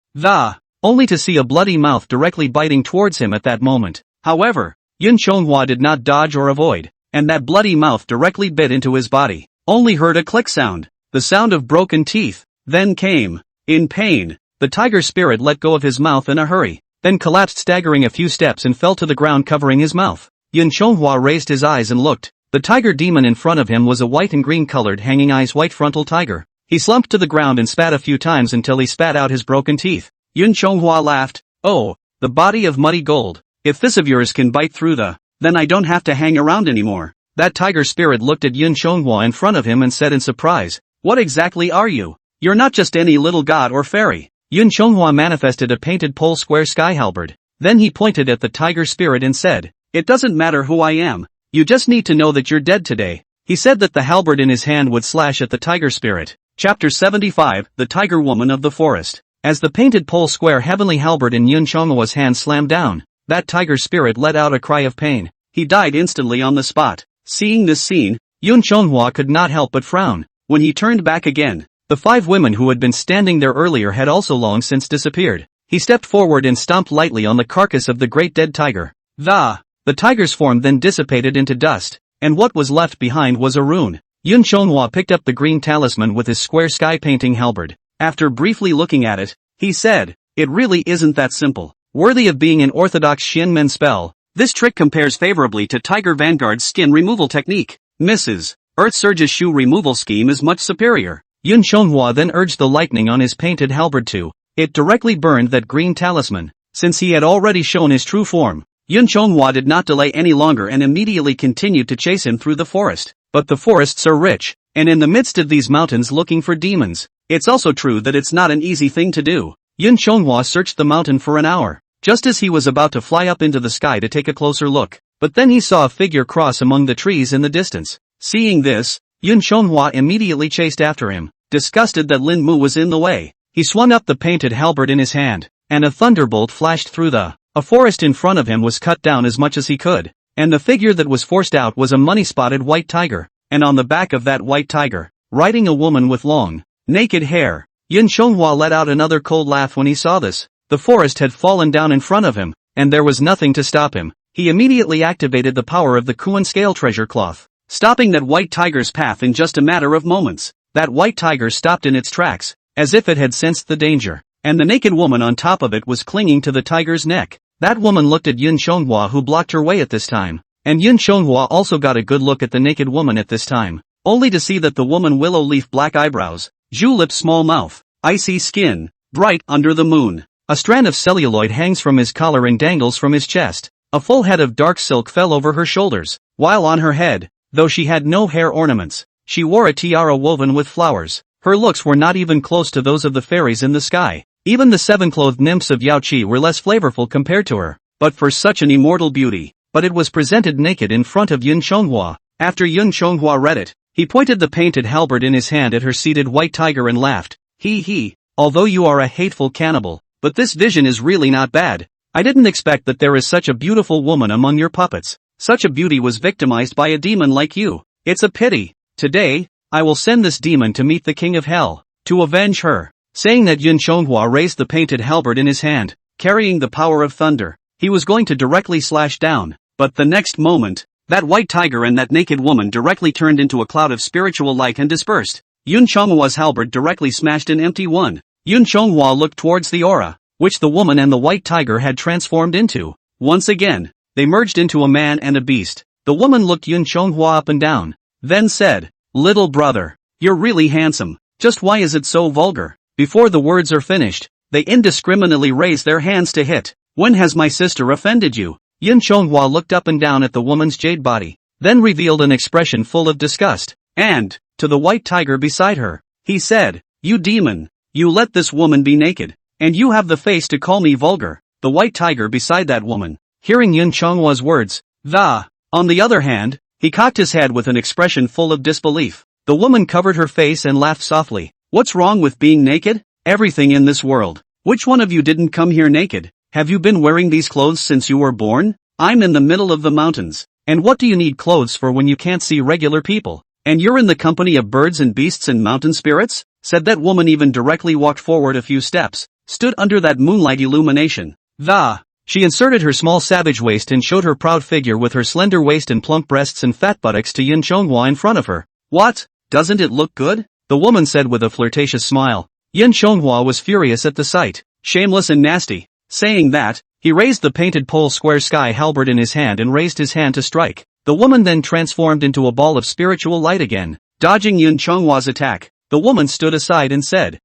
Only to see a bloody mouth directly biting towards him at that moment. However, Yun Shonghua did not dodge or avoid, and that bloody mouth directly bit into his body. Only heard a click sound, the sound of broken teeth, then came. In pain, the tiger spirit let go of his mouth in a hurry, then collapsed staggering a few steps and fell to the ground covering his mouth. Yun Shonghua raised his eyes and looked. The tiger demon in front of him was a white and green colored hanging eyes white frontal tiger. He slumped to the ground and spat a few times until he spat out his broken teeth. Yun Shonghua laughed. "Oh, the body of muddy gold. If this of yours can bite through then I don't have to hang around anymore." That tiger spirit looked at Yun Shonghua in front of him and said in surprise, "What exactly are you? You're not just any little god or fairy." Yun Shonghua manifested a painted pole square sky halberd. Then he pointed at the tiger spirit and said, "It doesn't matter who I am. You just need to know that you're dead today." He said that the halberd in his hand would slash at the tiger spirit. Chapter 75, The Tiger Woman of the Forest. As the painted pole square heavenly halberd in Yun Shonghua's hand slammed down, that tiger spirit let out a cry of pain. He died instantly on the spot. Seeing this scene, Yun Shonghua could not help but frown. When he turned back again, the 5 women who had been standing there earlier had also long since disappeared. He stepped forward and stomped lightly on the carcass of the great dead tiger. The tiger's form then dissipated into dust, and what was left behind was a rune. Yun Shonghua picked up the green talisman with his square sky painting halberd. After briefly looking at it, he said, "It really isn't that simple. Worthy of being an orthodox Xianmen spell, this trick compares favorably to Tiger Vanguard's skin removal technique. Mrs. Earth Surge's shoe removal scheme is much superior." Yun Shonghua then urged the lightning on his painted halberd to. It directly burned that green talisman. Since he had already shown his true form, Yun Shonghua did not delay any longer and immediately continued to chase him through the forest. But the forests are rich, and in the midst of these mountains looking for demons, it's also true that it's not an easy thing to do. Yun Shonghua searched the mountain for an hour, just as he was about to fly up into the sky to take a closer look. But then he saw a figure cross among the trees in the distance. Seeing this, Yun Shonghua immediately chased after him, disgusted that Lin Mu was in the way. He swung up the painted halberd in his hand, and a thunderbolt flashed through a forest in front of him was cut down as much as he could, and the figure that was forced out was a money-spotted white tiger, and on the back of that white tiger, riding a woman with long, naked hair. Yun Shonghua let out another cold laugh when he saw this. The forest had fallen down in front of him, and there was nothing to stop him. He immediately activated the power of the Kuan scale treasure cloth, stopping that white tiger's path in just a matter of moments. That white tiger stopped in its tracks, as if it had sensed the danger, and the naked woman on top of it was clinging to the tiger's neck. That woman looked at Yun Shonghua, who blocked her way at this time, and Yun Shonghua also got a good look at the naked woman at this time, only to see that the woman willow leaf black eyebrows, julep small mouth, icy skin, bright under the moon. A strand of celluloid hangs from his collar and dangles from his chest. A full head of dark silk fell over her shoulders, while on her head, though she had no hair ornaments, she wore a tiara woven with flowers. Her looks were not even close to those of the fairies in the sky. Even the 7-clothed nymphs of Yaoqi were less flavorful compared to her, but for such an immortal beauty. But it was presented naked in front of Yun Shonghua. After Yun Shonghua read it, he pointed the painted halberd in his hand at her seated white tiger and laughed. He, although you are a hateful cannibal, but this vision is really not bad. I didn't expect that there is such a beautiful woman among your puppets. Such a beauty was victimized by a demon like you. It's a pity. Today, I will send this demon to meet the king of hell, to avenge her." Saying that, Yun Chonghua raised the painted halberd in his hand, carrying the power of thunder. He was going to directly slash down, but the next moment, that white tiger and that naked woman directly turned into a cloud of spiritual light and dispersed. Yun Chonghua's halberd directly smashed an empty one. Yun Chonghua looked towards the aura, which the woman and the white tiger had transformed into. Once again, they merged into a man and a beast. The woman looked Yun Chonghua up and down, then said, "Little brother, you're really handsome. Just why is it so vulgar?" Before the words are finished, they indiscriminately raise their hands to hit. "When has my sister offended you?" Yun Chonghua looked up and down at the woman's jade body, then revealed an expression full of disgust. And, to the white tiger beside her, he said, "You demon, you let this woman be naked, and you have the face to call me vulgar." The white tiger beside that woman, hearing Yun Chonghua's words, on the other hand, he cocked his head with an expression full of disbelief. The woman covered her face and laughed softly. "What's wrong with being naked? Everything in this world. Which one of you didn't come here naked? Have you been wearing these clothes since you were born? I'm in the middle of the mountains. And what do you need clothes for when you can't see regular people? And you're in the company of birds and beasts and mountain spirits?" Said that woman, even directly walked forward a few steps, stood under that moonlight illumination. She inserted her small savage waist and showed her proud figure with her slender waist and plump breasts and fat buttocks to Yun Chonghua in front of her. "What? Doesn't it look good?" the woman said with a flirtatious smile. Yun Chonghua was furious at the sight. "Shameless and nasty." Saying that, he raised the painted pole square sky halberd in his hand and raised his hand to strike. The woman then transformed into a ball of spiritual light again. Dodging Yun Chonghua's attack, the woman stood aside and said,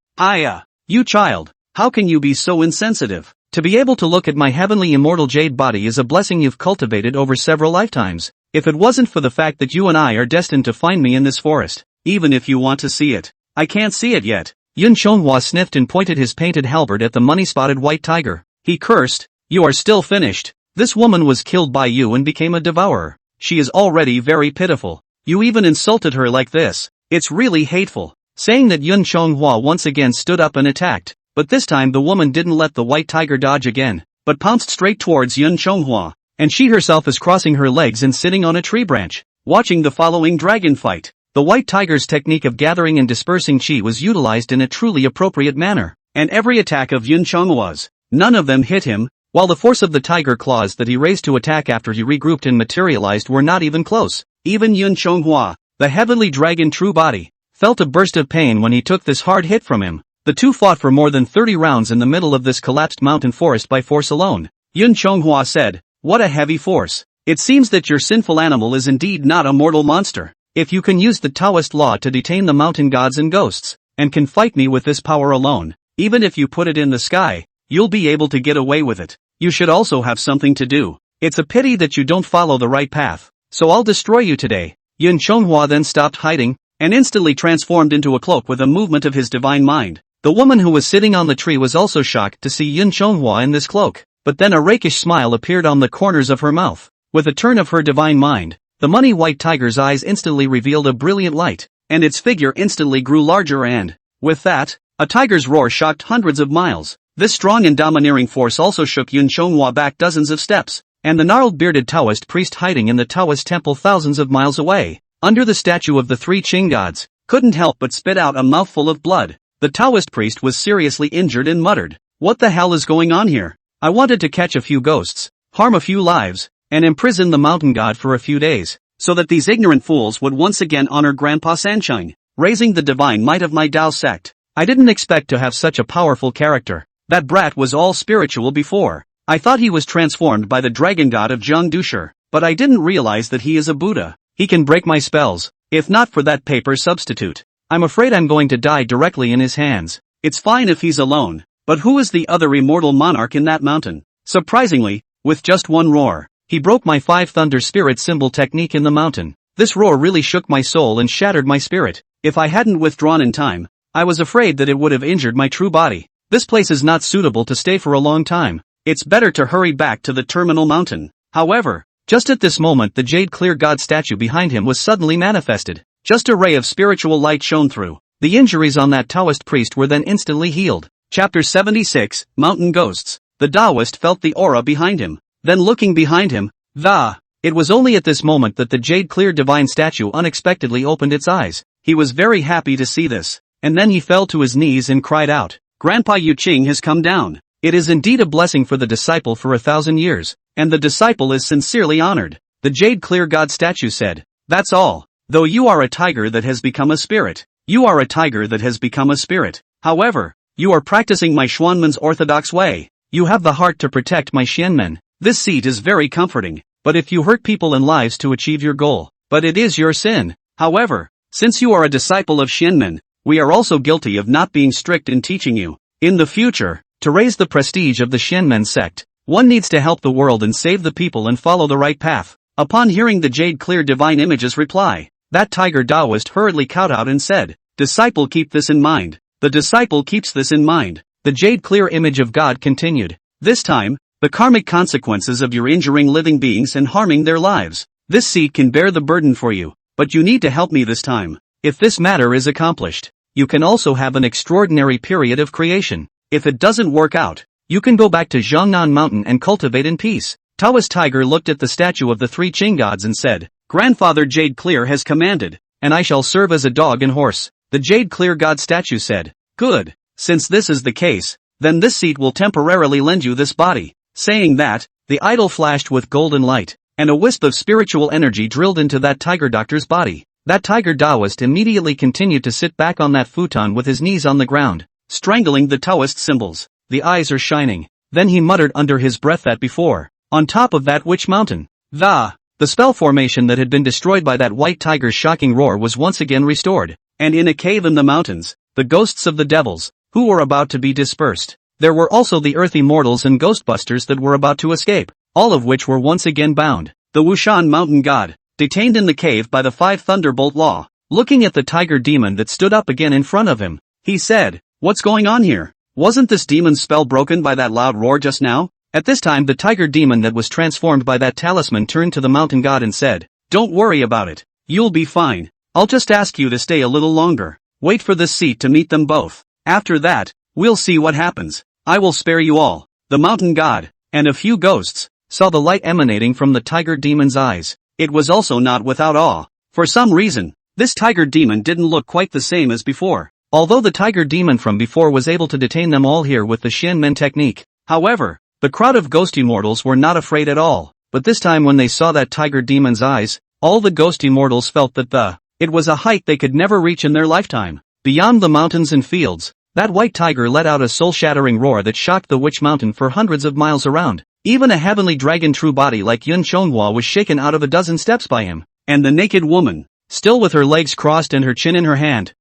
"You child, how can you be so insensitive? To be able to look at my heavenly immortal jade body is a blessing you've cultivated over several lifetimes. If it wasn't for the fact that you and I are destined to find me in this forest, even if you want to see it, I can't see it yet." Yun Chonghua sniffed and pointed his painted halberd at the money-spotted white tiger. He cursed, "You are still finished. This woman was killed by you and became a devourer. She is already very pitiful. You even insulted her like this. It's really hateful." Saying that, Yun Chonghua once again stood up and attacked, but this time the woman didn't let the white tiger dodge again, but pounced straight towards Yun Chonghua, and she herself is crossing her legs and sitting on a tree branch, watching the following dragon fight. The white tiger's technique of gathering and dispersing chi was utilized in a truly appropriate manner, and every attack of Yun Chonghua's, none of them hit him, while the force of the tiger claws that he raised to attack after he regrouped and materialized were not even close. Even Yun Chonghua, the heavenly dragon true body, felt a burst of pain when he took this hard hit from him. The two fought for more than 30 rounds in the middle of this collapsed mountain forest by force alone. Yun Chonghua said, "What a heavy force. It seems that your sinful animal is indeed not a mortal monster. If you can use the Taoist law to detain the mountain gods and ghosts, and can fight me with this power alone, even if you put it in the sky, you'll be able to get away with it. You should also have something to do. It's a pity that you don't follow the right path, so I'll destroy you today." Yun Chonghua then stopped hiding, and instantly transformed into a cloak with a movement of his divine mind. The woman who was sitting on the tree was also shocked to see Yun Chonghua in this cloak, but then a rakish smile appeared on the corners of her mouth. With a turn of her divine mind, the money white tiger's eyes instantly revealed a brilliant light, and its figure instantly grew larger and, with that, a tiger's roar shocked hundreds of miles. This strong and domineering force also shook Yun Chonghua back dozens of steps, and the gnarled bearded Taoist priest hiding in the Taoist temple thousands of miles away, under the statue of the three Qing gods, couldn't help but spit out a mouthful of blood. The Taoist priest was seriously injured and muttered, "What the hell is going on here? I wanted to catch a few ghosts, harm a few lives, and imprison the mountain god for a few days, so that these ignorant fools would once again honor Grandpa Sanshine, raising the divine might of my Tao sect. I didn't expect to have such a powerful character. That brat was all spiritual before. I thought he was transformed by the dragon god of Zhangdushi, but I didn't realize that he is a Buddha. He can break my spells, if not for that paper substitute. I'm afraid I'm going to die directly in his hands. It's fine if he's alone, but who is the other immortal monarch in that mountain?" Surprisingly, with just one roar, he broke my 5 thunder spirit symbol technique in the mountain. This roar really shook my soul and shattered my spirit. If I hadn't withdrawn in time, I was afraid that it would have injured my true body. This place is not suitable to stay for a long time. It's better to hurry back to the terminal mountain. However, just at this moment the jade clear god statue behind him was suddenly manifested. Just a ray of spiritual light shone through. The injuries on that Taoist priest were then instantly healed. Chapter 76, Mountain Ghosts. the Taoist felt the aura behind him. Then looking behind him, it was only at this moment that the jade-clear divine statue unexpectedly opened its eyes. He was very happy to see this, and then he fell to his knees and cried out, "Grandpa Yu Qing has come down. It is indeed a blessing for the disciple for 1,000 years, and the disciple is sincerely honored." The jade-clear god statue said, "That's all. Though you are a tiger that has become a spirit. You are a tiger that has become a spirit. However, you are practicing my Xuanmen's orthodox way. You have the heart to protect my Xianmen. This seat is very comforting, but if you hurt people and lives to achieve your goal, but it is your sin. However, since you are a disciple of Xianmen, we are also guilty of not being strict in teaching you. In the future, to raise the prestige of the Xianmen sect, one needs to help the world and save the people and follow the right path." Upon hearing the jade-clear divine image's reply, that tiger Taoist hurriedly kowtowed and said, "Disciple, keep this in mind." The disciple keeps this in mind. The jade-clear image of God continued, "This time, the karmic consequences of your injuring living beings and harming their lives. This seat can bear the burden for you, but you need to help me this time. If this matter is accomplished, you can also have an extraordinary period of creation. If it doesn't work out, you can go back to Zhangnan Mountain and cultivate in peace." Taoist Tiger looked at the statue of the three Qing gods and said, "Grandfather Jade Clear has commanded, and I shall serve as a dog and horse." The Jade Clear god statue said, "Good. Since this is the case, then this seat will temporarily lend you this body." Saying that, the idol flashed with golden light, and a wisp of spiritual energy drilled into that tiger doctor's body. That tiger Taoist immediately continued to sit back on that futon with his knees on the ground, strangling the Taoist symbols. The eyes are shining. Then he muttered under his breath that before, on top of that witch mountain, the spell formation that had been destroyed by that white tiger's shocking roar was once again restored, and in a cave in the mountains, the ghosts of the devils, who were about to be dispersed. There were also the earthy mortals and ghostbusters that were about to escape, all of which were once again bound. The Wushan mountain god, detained in the cave by the 5 thunderbolt law, looking at the tiger demon that stood up again in front of him, he said, "What's going on here? Wasn't this demon's spell broken by that loud roar just now?" At this time the tiger demon that was transformed by that talisman turned to the mountain god and said, "Don't worry about it. You'll be fine. I'll just ask you to stay a little longer. Wait for this seat to meet them both. After that, we'll see what happens. I will spare you all." The mountain god, and a few ghosts, saw the light emanating from the tiger demon's eyes. It was also not without awe. For some reason, this tiger demon didn't look quite the same as before. Although the tiger demon from before was able to detain them all here with the Xianmen technique. However, the crowd of ghost immortals were not afraid at all. But this time when they saw that tiger demon's eyes, all the ghost immortals felt that it was a height they could never reach in their lifetime. Beyond the mountains and fields, that white tiger let out a soul-shattering roar that shocked the witch mountain for hundreds of miles around. Even a heavenly dragon true body like Yun Chonghua was shaken out of a dozen steps by him. And the naked woman, still with her legs crossed and her chin in her hand,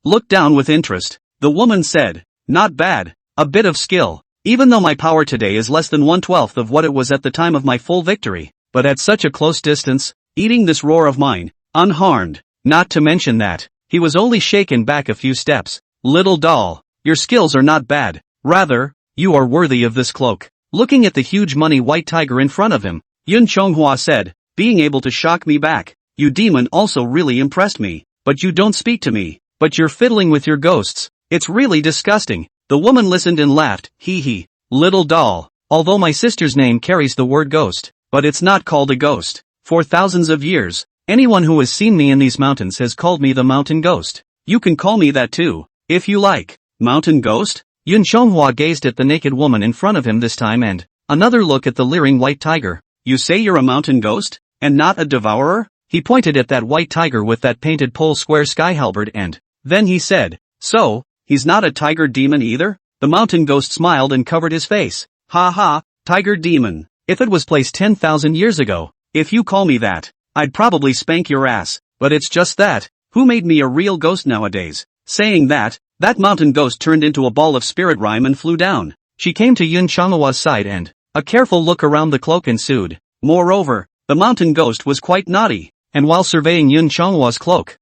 looked down with interest. The woman said, "Not bad. A bit of skill. Even though my power today is less than 1/12 of what it was at the time of my full victory, but at such a close distance, eating this roar of mine, unharmed. Not to mention that, he was only shaken back a few steps. Little doll, your skills are not bad. Rather, you are worthy of this cloak." Looking at the huge money white tiger in front of him, Yun Chonghua said, "Being able to shock me back, you demon also really impressed me, but you don't speak to me, but you're fiddling with your ghosts. It's really disgusting." The woman listened and laughed, "Hee. Little doll, although my sister's name carries the word ghost, but it's not called a ghost. For thousands of years, anyone who has seen me in these mountains has called me the mountain ghost. You can call me that too, if you like." Mountain ghost? Yun Chonghua gazed at the naked woman in front of him this time and another look at the leering white tiger. "You say you're a mountain ghost, and not a devourer?" He pointed at that white tiger with that painted pole square sky halberd and then he said, "So, he's not a tiger demon either?" The mountain ghost smiled and covered his face. "Ha, tiger demon. If it was placed 10,000 years ago, if you call me that, I'd probably spank your ass, but it's just that, who made me a real ghost nowadays?" Saying that, that mountain ghost turned into a ball of spirit rime and flew down. She came to Yun Chonghua's side and a careful look around the cloak ensued. Moreover, the mountain ghost was quite naughty, and while surveying Yun Chonghua's cloak,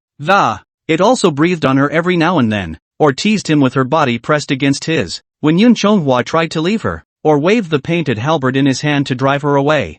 it also breathed on her every now and then, or teased him with her body pressed against his. When Yun Chonghua tried to leave her, or waved the painted halberd in his hand to drive her away,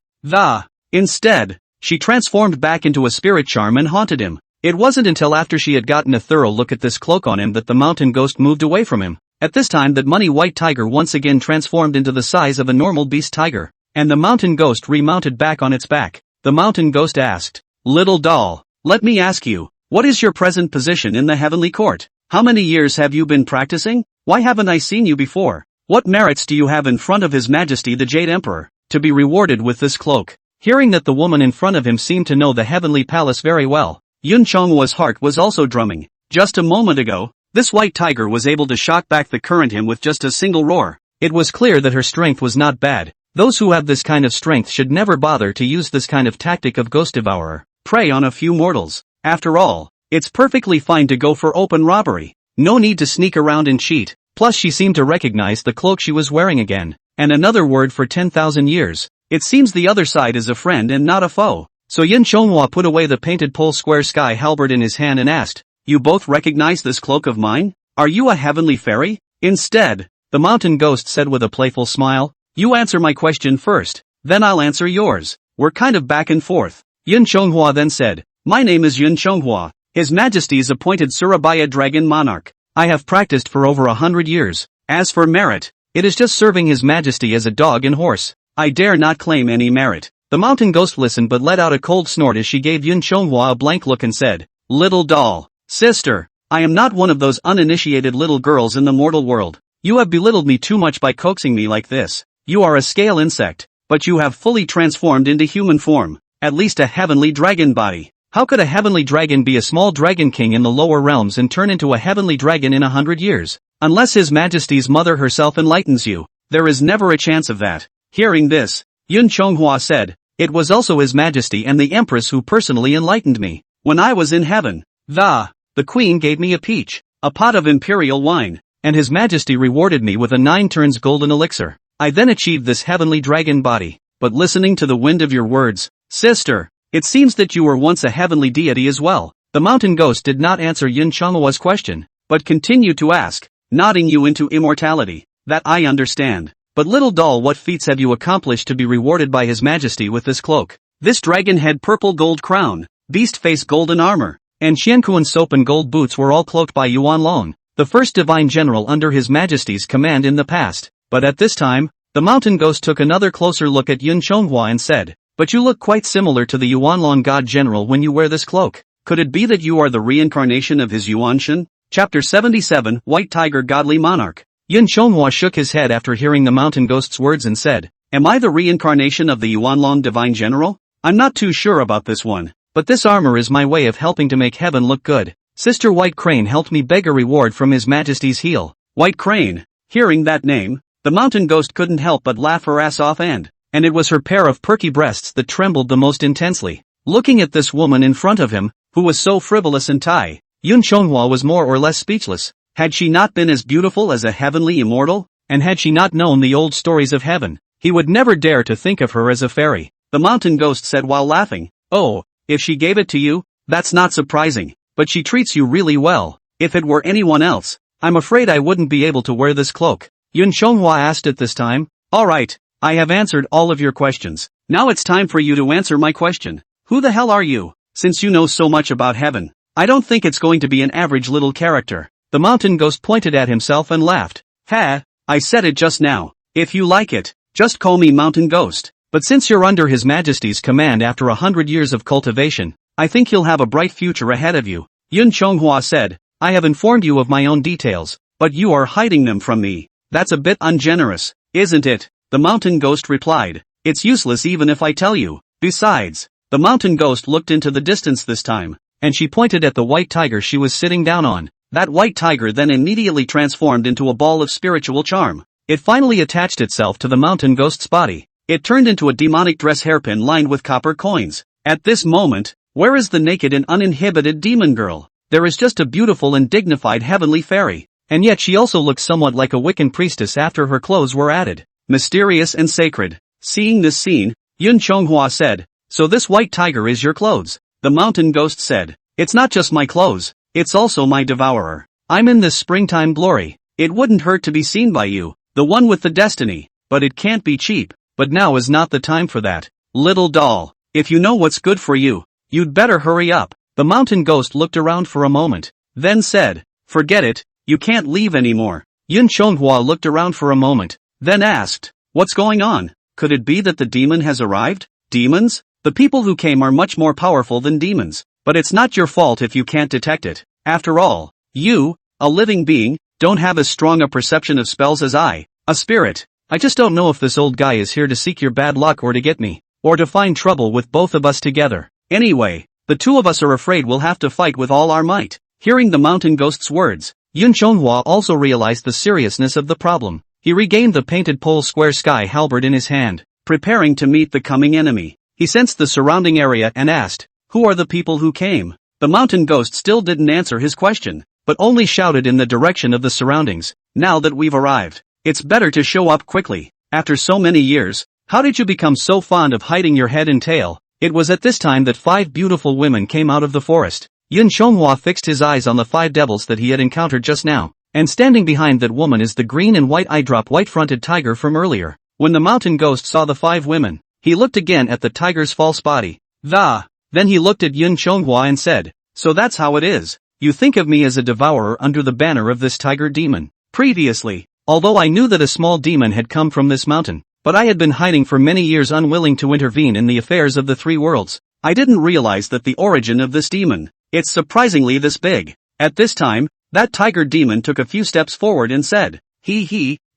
instead, she transformed back into a spirit charm and haunted him. It wasn't until after she had gotten a thorough look at this cloak on him that the mountain ghost moved away from him. At this time that money white tiger once again transformed into the size of a normal beast tiger, and the mountain ghost remounted back on its back. The mountain ghost asked, "Little doll, let me ask you, what is your present position in the heavenly court? How many years have you been practicing? Why haven't I seen you before? What merits do you have in front of His Majesty the Jade Emperor, to be rewarded with this cloak?" Hearing that the woman in front of him seemed to know the heavenly palace very well, Yun Chonghwa's heart was also drumming. Just a moment ago, this white tiger was able to shock back the current him with just a single roar. It was clear that her strength was not bad. Those who have this kind of strength should never bother to use this kind of tactic of ghost devourer, prey on a few mortals. After all, it's perfectly fine to go for open robbery. No need to sneak around and cheat. Plus she seemed to recognize the cloak she was wearing again. And another word for 10,000 years. It seems the other side is a friend and not a foe. So Yun Chonghwa put away the painted pole square sky halberd in his hand and asked, "You both recognize this cloak of mine? Are you a heavenly fairy?" Instead, the mountain ghost said with a playful smile, "You answer my question first, then I'll answer yours." We're kind of back and forth. Yun Chonghwa then said, "My name is Yun Chonghwa, His Majesty's appointed Surabaya Dragon Monarch. I have practiced for over 100 years. As for merit, it is just serving His Majesty as a dog and horse. I dare not claim any merit." The mountain ghost listened but let out a cold snort as she gave Yun Chonghwa a blank look and said, "Little doll, sister, I am not one of those uninitiated little girls in the mortal world. You have belittled me too much by coaxing me like this. You are a scale insect, but you have fully transformed into human form, at least a heavenly dragon body. How could a heavenly dragon be a small dragon king in the lower realms and turn into a heavenly dragon in 100 years? Unless His Majesty's mother herself enlightens you, there is never a chance of that." Hearing this, Yun Chonghwa said, "It was also His Majesty and the Empress who personally enlightened me. When I was in heaven, the Queen gave me a peach, a pot of imperial wine, and His Majesty rewarded me with a 9 turns golden elixir. I then achieved this heavenly dragon body. But listening to the wind of your words, sister, it seems that you were once a heavenly deity as well." The mountain ghost did not answer Yun Chonghwa's question, but continued to ask, "Nodding you into immortality, that I understand. But little doll, what feats have you accomplished to be rewarded by His Majesty with this cloak?" This dragon head purple gold crown, beast face golden armor, and Xiankuan soap and gold boots were all cloaked by Yuan Long, the first divine general under His Majesty's command in the past. But at this time, the mountain ghost took another closer look at Yun Chonghwa and said, "But you look quite similar to the Yuan Long god general when you wear this cloak. Could it be that you are the reincarnation of his Yuanshan?" Chapter 77, White Tiger Godly Monarch. Yun Chonghwa shook his head after hearing the mountain ghost's words and said, "Am I the reincarnation of the Yuan Long divine general? I'm not too sure about this one. But this armor is my way of helping to make heaven look good. Sister White Crane helped me beg a reward from His Majesty's heel." White Crane. Hearing that name, the mountain ghost couldn't help but laugh her ass off and it was her pair of perky breasts that trembled the most intensely. Looking at this woman in front of him, who was so frivolous and tie, Yun Chonghwa was more or less speechless. Had she not been as beautiful as a heavenly immortal, and had she not known the old stories of heaven, he would never dare to think of her as a fairy. The mountain ghost said while laughing, "Oh, if she gave it to you, that's not surprising, but she treats you really well. If it were anyone else, I'm afraid I wouldn't be able to wear this cloak." Yun Chonghwa asked at this time, "Alright, I have answered all of your questions. Now it's time for you to answer my question. Who the hell are you? Since you know so much about heaven, I don't think it's going to be an average little character." The mountain ghost pointed at himself and laughed. "Ha, I said it just now. If you like it, just call me Mountain Ghost. But since you're under His Majesty's command after 100 years of cultivation, I think you'll have a bright future ahead of you." Yun Chonghwa said, "I have informed you of my own details, but you are hiding them from me. That's a bit ungenerous, isn't it?" The mountain ghost replied, "It's useless even if I tell you. Besides," the mountain ghost looked into the distance this time, and she pointed at the white tiger she was sitting down on. That white tiger then immediately transformed into a ball of spiritual charm. It finally attached itself to the mountain ghost's body. It turned into a demonic dress hairpin lined with copper coins. At this moment, where is the naked and uninhibited demon girl? There is just a beautiful and dignified heavenly fairy. And yet she also looks somewhat like a Wiccan priestess after her clothes were added. Mysterious and sacred. Seeing this scene, Yun Chonghwa said, "So this white tiger is your clothes?" The mountain ghost said, "It's not just my clothes. It's also my devourer. I'm in this springtime glory. It wouldn't hurt to be seen by you, the one with the destiny, but it can't be cheap. But now is not the time for that. Little doll, if you know what's good for you, you'd better hurry up." The mountain ghost looked around for a moment, then said, "Forget it, you can't leave anymore." Yun Chonghua looked around for a moment, then asked, "What's going on? Could it be that the demon has arrived?" "Demons? The people who came are much more powerful than demons. But it's not your fault if you can't detect it. After all, you, a living being, don't have as strong a perception of spells as I, a spirit. I just don't know if this old guy is here to seek your bad luck or to get me, or to find trouble with both of us together. Anyway, the two of us are afraid we'll have to fight with all our might." Hearing the mountain ghost's words, Yun Chonghua also realized the seriousness of the problem. He regained the painted pole square sky halberd in his hand, preparing to meet the coming enemy. He sensed the surrounding area and asked, "Who are the people who came?" The mountain ghost still didn't answer his question, but only shouted in the direction of the surroundings, "Now that we've arrived, it's better to show up quickly. After so many years, how did you become so fond of hiding your head and tail?" It was at this time that 5 beautiful women came out of the forest. Yun Chonghua fixed his eyes on the 5 devils that he had encountered just now, and standing behind that woman is the green and white eyedrop white-fronted tiger from earlier. When the mountain ghost saw the 5 women, he looked again at the tiger's false body. Then he looked at Yun Chonghua and said, "So that's how it is. You think of me as a devourer under the banner of this tiger demon." Previously, although I knew that a small demon had come from this mountain, but I had been hiding for many years unwilling to intervene in the affairs of the 3 worlds. I didn't realize that the origin of this demon, it's surprisingly this big. At this time, that tiger demon took a few steps forward and said,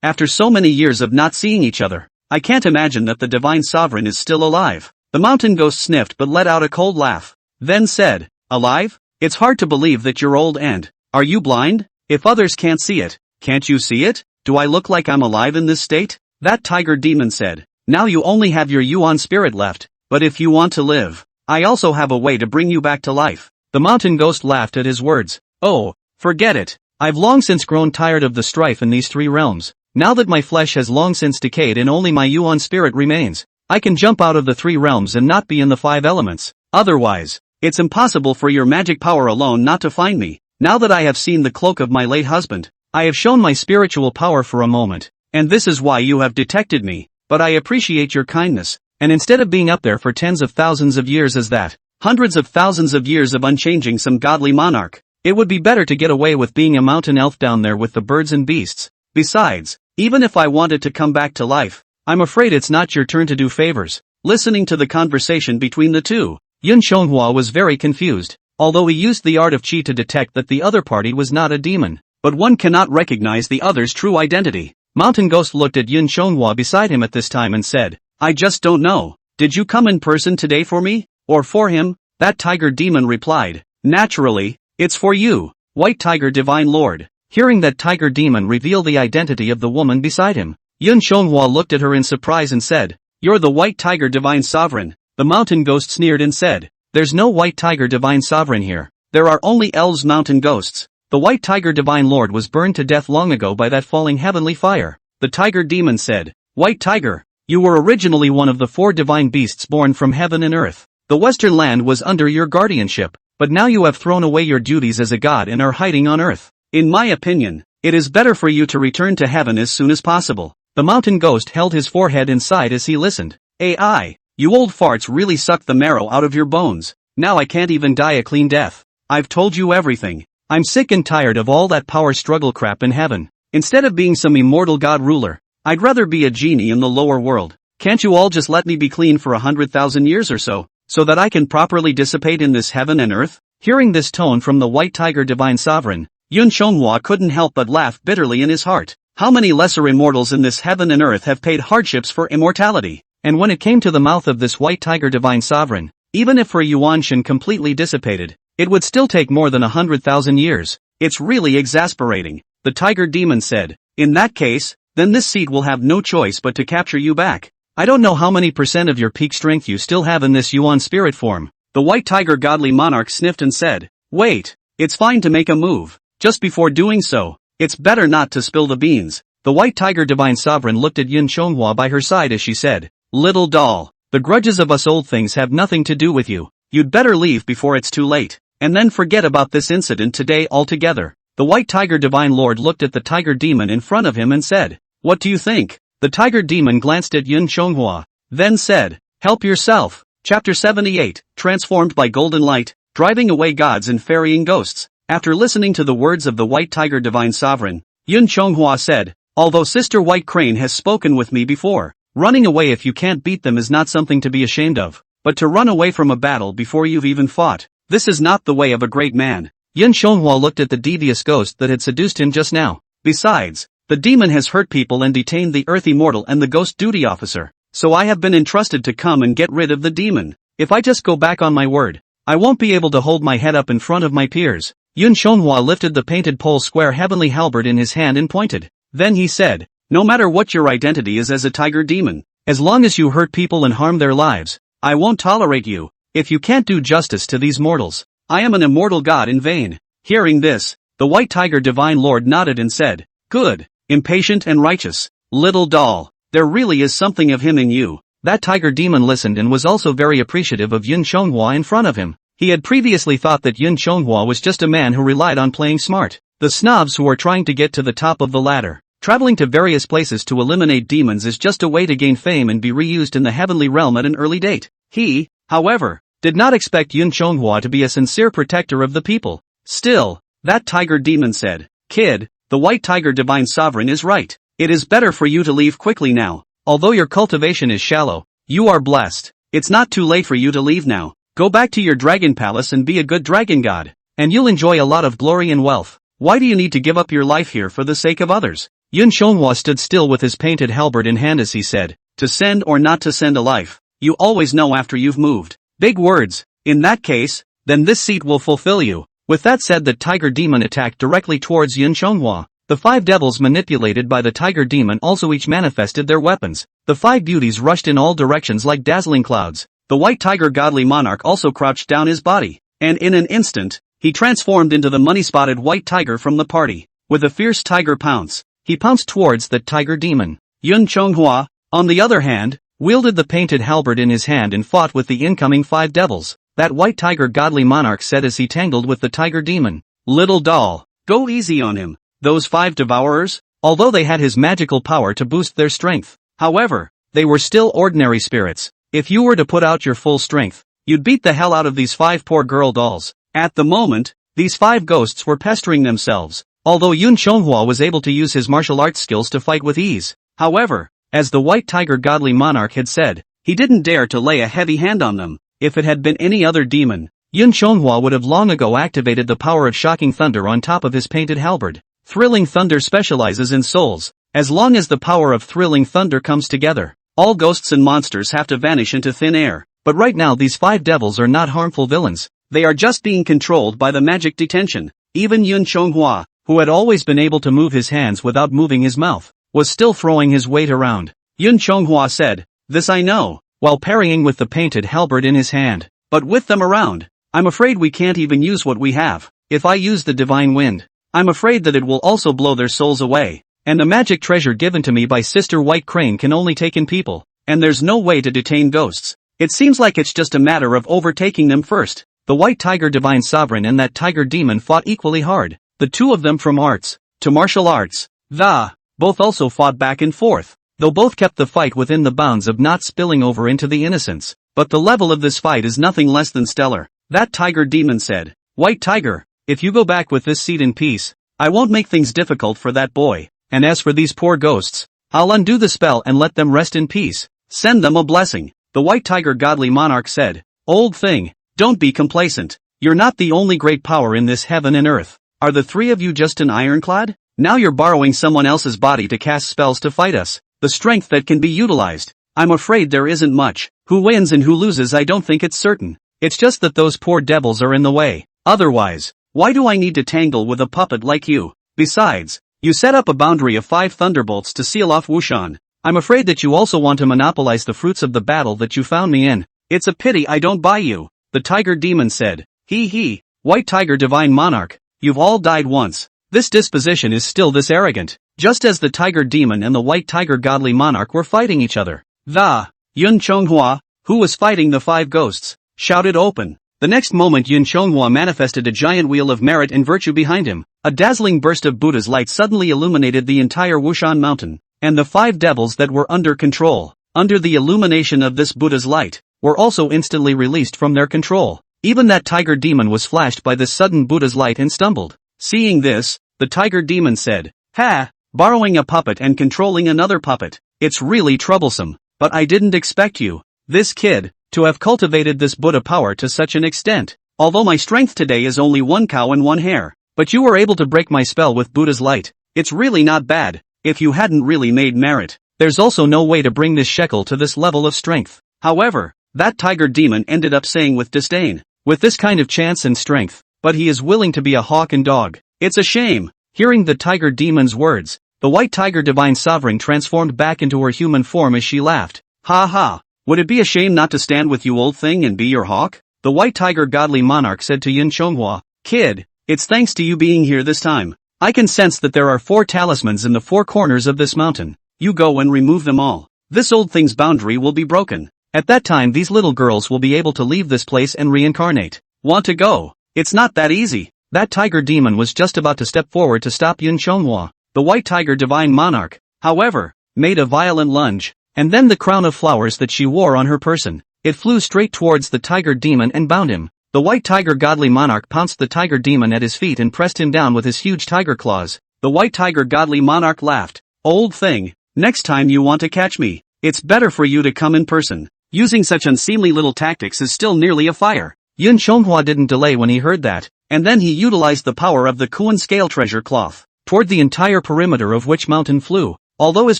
After so many years of not seeing each other, I can't imagine that the divine sovereign is still alive." The mountain ghost sniffed but let out a cold laugh, then said, "Alive? It's hard to believe that you're old and, are you blind? If others can't see it, can't you see it? Do I look like I'm alive in this state?" That tiger demon said, "Now you only have your Yuan spirit left, but if you want to live, I also have a way to bring you back to life." The mountain ghost laughed at his words. "Oh, forget it. I've long since grown tired of the strife in these 3 realms. Now that my flesh has long since decayed and only my Yuan spirit remains, I can jump out of the 3 realms and not be in the 5 elements. Otherwise, it's impossible for your magic power alone not to find me. Now that I have seen the cloak of my late husband, I have shown my spiritual power for a moment, and this is why you have detected me. But I appreciate your kindness, and instead of being up there for tens of thousands of years as that, hundreds of thousands of years of unchanging some godly monarch, it would be better to get away with being a mountain elf down there with the birds and beasts. Besides, even if I wanted to come back to life, I'm afraid it's not your turn to do favors." Listening to the conversation between the two, Yun Chonghua was very confused, although he used the art of qi to detect that the other party was not a demon, but one cannot recognize the other's true identity. Mountain Ghost looked at Yun Chonghua beside him at this time and said, "I just don't know. Did you come in person today for me, or for him?" That tiger demon replied, "Naturally, it's for you, White Tiger Divine Lord." Hearing that tiger demon reveal the identity of the woman beside him, Yun Chonghua looked at her in surprise and said, "You're the White Tiger Divine Sovereign." The mountain ghost sneered and said, "There's no White Tiger Divine Sovereign here. There are only elves mountain ghosts. The White Tiger Divine Lord was burned to death long ago by that falling heavenly fire." The tiger demon said, "White Tiger, you were originally one of the 4 divine beasts born from heaven and earth. The western land was under your guardianship, but now you have thrown away your duties as a god and are hiding on earth. In my opinion, it is better for you to return to heaven as soon as possible." The mountain ghost held his forehead inside as he listened. "AI, you old farts really sucked the marrow out of your bones. Now I can't even die a clean death. I've told you everything. I'm sick and tired of all that power struggle crap in heaven. Instead of being some immortal god ruler, I'd rather be a genie in the lower world. Can't you all just let me be clean for 100,000 years or so that I can properly dissipate in this heaven and earth?" Hearing this tone from the White Tiger Divine Sovereign, Yun Chonghua couldn't help but laugh bitterly in his heart. How many lesser immortals in this heaven and earth have paid hardships for immortality? And when it came to the mouth of this White Tiger Divine Sovereign, even if her Yuan Shen completely dissipated, it would still take more than 100,000 years. It's really exasperating. The tiger demon said, "In that case, then this seat will have no choice but to capture you back. I don't know how many % of your peak strength you still have in this Yuan spirit form." The White Tiger Godly Monarch sniffed and said, "Wait, it's fine to make a move. Just before doing so, it's better not to spill the beans." The White Tiger Divine Sovereign looked at Yun Chonghua by her side as she said, "Little doll, the grudges of us old things have nothing to do with you. You'd better leave before it's too late, and then forget about this incident today altogether." The White Tiger Divine Lord looked at the tiger demon in front of him and said, "What do you think?" The tiger demon glanced at Yun Chonghua, then said, "Help yourself." Chapter 78, Transformed by Golden Light, Driving Away Gods and Ferrying Ghosts. After listening to the words of the White Tiger Divine Sovereign, Yun Chonghua said, although Sister White Crane has spoken with me before, running away if you can't beat them is not something to be ashamed of, but to run away from a battle before you've even fought, this is not the way of a great man. Yun Chonghua looked at the devious ghost that had seduced him just now. Besides, the demon has hurt people and detained the earth immortal and the ghost duty officer, so I have been entrusted to come and get rid of the demon. If I just go back on my word, I won't be able to hold my head up in front of my peers. Yun Chonghua lifted the painted pole square heavenly halberd in his hand and pointed. Then he said, no matter what your identity is as a tiger demon, as long as you hurt people and harm their lives, I won't tolerate you. If you can't do justice to these mortals, I am an immortal god in vain. Hearing this, the white tiger divine lord nodded and said, good, impatient and righteous, little doll, there really is something of him in you. That tiger demon listened and was also very appreciative of Yun Chonghua in front of him. He had previously thought that Yun Chonghua was just a man who relied on playing smart. The snobs who are trying to get to the top of the ladder. Traveling to various places to eliminate demons is just a way to gain fame and be reused in the heavenly realm at an early date. He, however, did not expect Yun Chonghua to be a sincere protector of the people. Still, that tiger demon said, kid, the white tiger divine sovereign is right. It is better for you to leave quickly now. Although your cultivation is shallow, you are blessed. It's not too late for you to leave now. Go back to your dragon palace and be a good dragon god, and you'll enjoy a lot of glory and wealth. Why do you need to give up your life here for the sake of others? Yun Chonghua stood still with his painted halberd in hand as he said, to send or not to send a life, you always know after you've moved. Big words. In that case, then this seat will fulfill you. With that said, the tiger demon attacked directly towards Yun Chonghua. The 5 devils manipulated by the tiger demon also each manifested their weapons. The 5 beauties rushed in all directions like dazzling clouds. The white tiger godly monarch also crouched down his body, and in an instant, he transformed into the money-spotted white tiger from the party. With a fierce tiger pounce, he pounced towards the tiger demon. Yun Chonghua, on the other hand, wielded the painted halberd in his hand and fought with the incoming 5 devils. That white tiger godly monarch said as he tangled with the tiger demon, little doll, go easy on him. Those 5 devourers, although they had his magical power to boost their strength, however, they were still ordinary spirits. If you were to put out your full strength, you'd beat the hell out of these 5 poor girl dolls. At the moment, these 5 ghosts were pestering themselves, although Yun Chonghua was able to use his martial arts skills to fight with ease. However, as the white tiger godly monarch had said, he didn't dare to lay a heavy hand on them. If it had been any other demon, Yun Chonghua would have long ago activated the power of shocking thunder on top of his painted halberd. Thrilling thunder specializes in souls. As long as the power of thrilling thunder comes together, all ghosts and monsters have to vanish into thin air. But right now these 5 devils are not harmful villains. They are just being controlled by the magic detention. Even Yun Chonghua, who had always been able to move his hands without moving his mouth, was still throwing his weight around. Yun Chonghua said, this I know, while parrying with the painted halberd in his hand. But with them around, I'm afraid we can't even use what we have. If I use the divine wind, I'm afraid that it will also blow their souls away. And the magic treasure given to me by Sister White Crane can only take in people, and there's no way to detain ghosts. It seems like it's just a matter of overtaking them first. The white tiger divine sovereign and that tiger demon fought equally hard. The 2 of them from arts to martial arts. Both also fought back and forth, though both kept the fight within the bounds of not spilling over into the innocents. But the level of this fight is nothing less than stellar. That tiger demon said, White tiger, if you go back with this seat in peace, I won't make things difficult for that boy. And as for these poor ghosts, I'll undo the spell and let them rest in peace. Send them a blessing. The white tiger godly monarch said, old thing, don't be complacent. You're not the only great power in this heaven and earth. Are the 3 of you just an ironclad? Now you're borrowing someone else's body to cast spells to fight us. The strength that can be utilized, I'm afraid there isn't much. Who wins and who loses, I don't think it's certain. It's just that those poor devils are in the way. Otherwise, why do I need to tangle with a puppet like you? Besides, you set up a boundary of 5 thunderbolts to seal off Wushan. I'm afraid that you also want to monopolize the fruits of the battle that you found me in. It's a pity I don't buy you. The tiger demon said, he, white tiger divine monarch, you've all died once. This disposition is still this arrogant. Just as the tiger demon and the white tiger godly monarch were fighting each other, Yun Chonghua, who was fighting the 5 ghosts, shouted open. The next moment Yun Chonghua manifested a giant wheel of merit and virtue behind him. A dazzling burst of Buddha's light suddenly illuminated the entire Wushan mountain, and the 5 devils that were under control, under the illumination of this Buddha's light, were also instantly released from their control. Even that tiger demon was flashed by this sudden Buddha's light and stumbled. Seeing this, the tiger demon said, Ha! Borrowing a puppet and controlling another puppet. It's really troublesome. But I didn't expect you, this kid, to have cultivated this Buddha power to such an extent. Although my strength today is only 1 cow and 1 hare. But you were able to break my spell with Buddha's light. It's really not bad, if you hadn't really made merit. There's also no way to bring this shekel to this level of strength. However, that tiger demon ended up saying with disdain. With this kind of chance and strength, but he is willing to be a hawk and dog. It's a shame. Hearing the tiger demon's words, the white tiger divine sovereign transformed back into her human form as she laughed. Ha ha, would it be a shame not to stand with you old thing and be your hawk? The white tiger godly monarch said to Yin Chonghua, kid, it's thanks to you being here this time. I can sense that there are 4 talismans in the 4 corners of this mountain. You go and remove them all. This old thing's boundary will be broken. At that time these little girls will be able to leave this place and reincarnate. Want to go? It's not that easy. That tiger demon was just about to step forward to stop Yin Chonghua. The white tiger divine monarch, however, made a violent lunge, and then the crown of flowers that she wore on her person, it flew straight towards the tiger demon and bound him. The white tiger godly monarch pounced the tiger demon at his feet and pressed him down with his huge tiger claws. The white tiger godly monarch laughed. Old thing, next time you want to catch me, it's better for you to come in person. Using such unseemly little tactics is still nearly a fire. Yin Chonghua didn't delay when he heard that, and then he utilized the power of the Kuan scale treasure cloth, toward the entire perimeter of which mountain flew, although his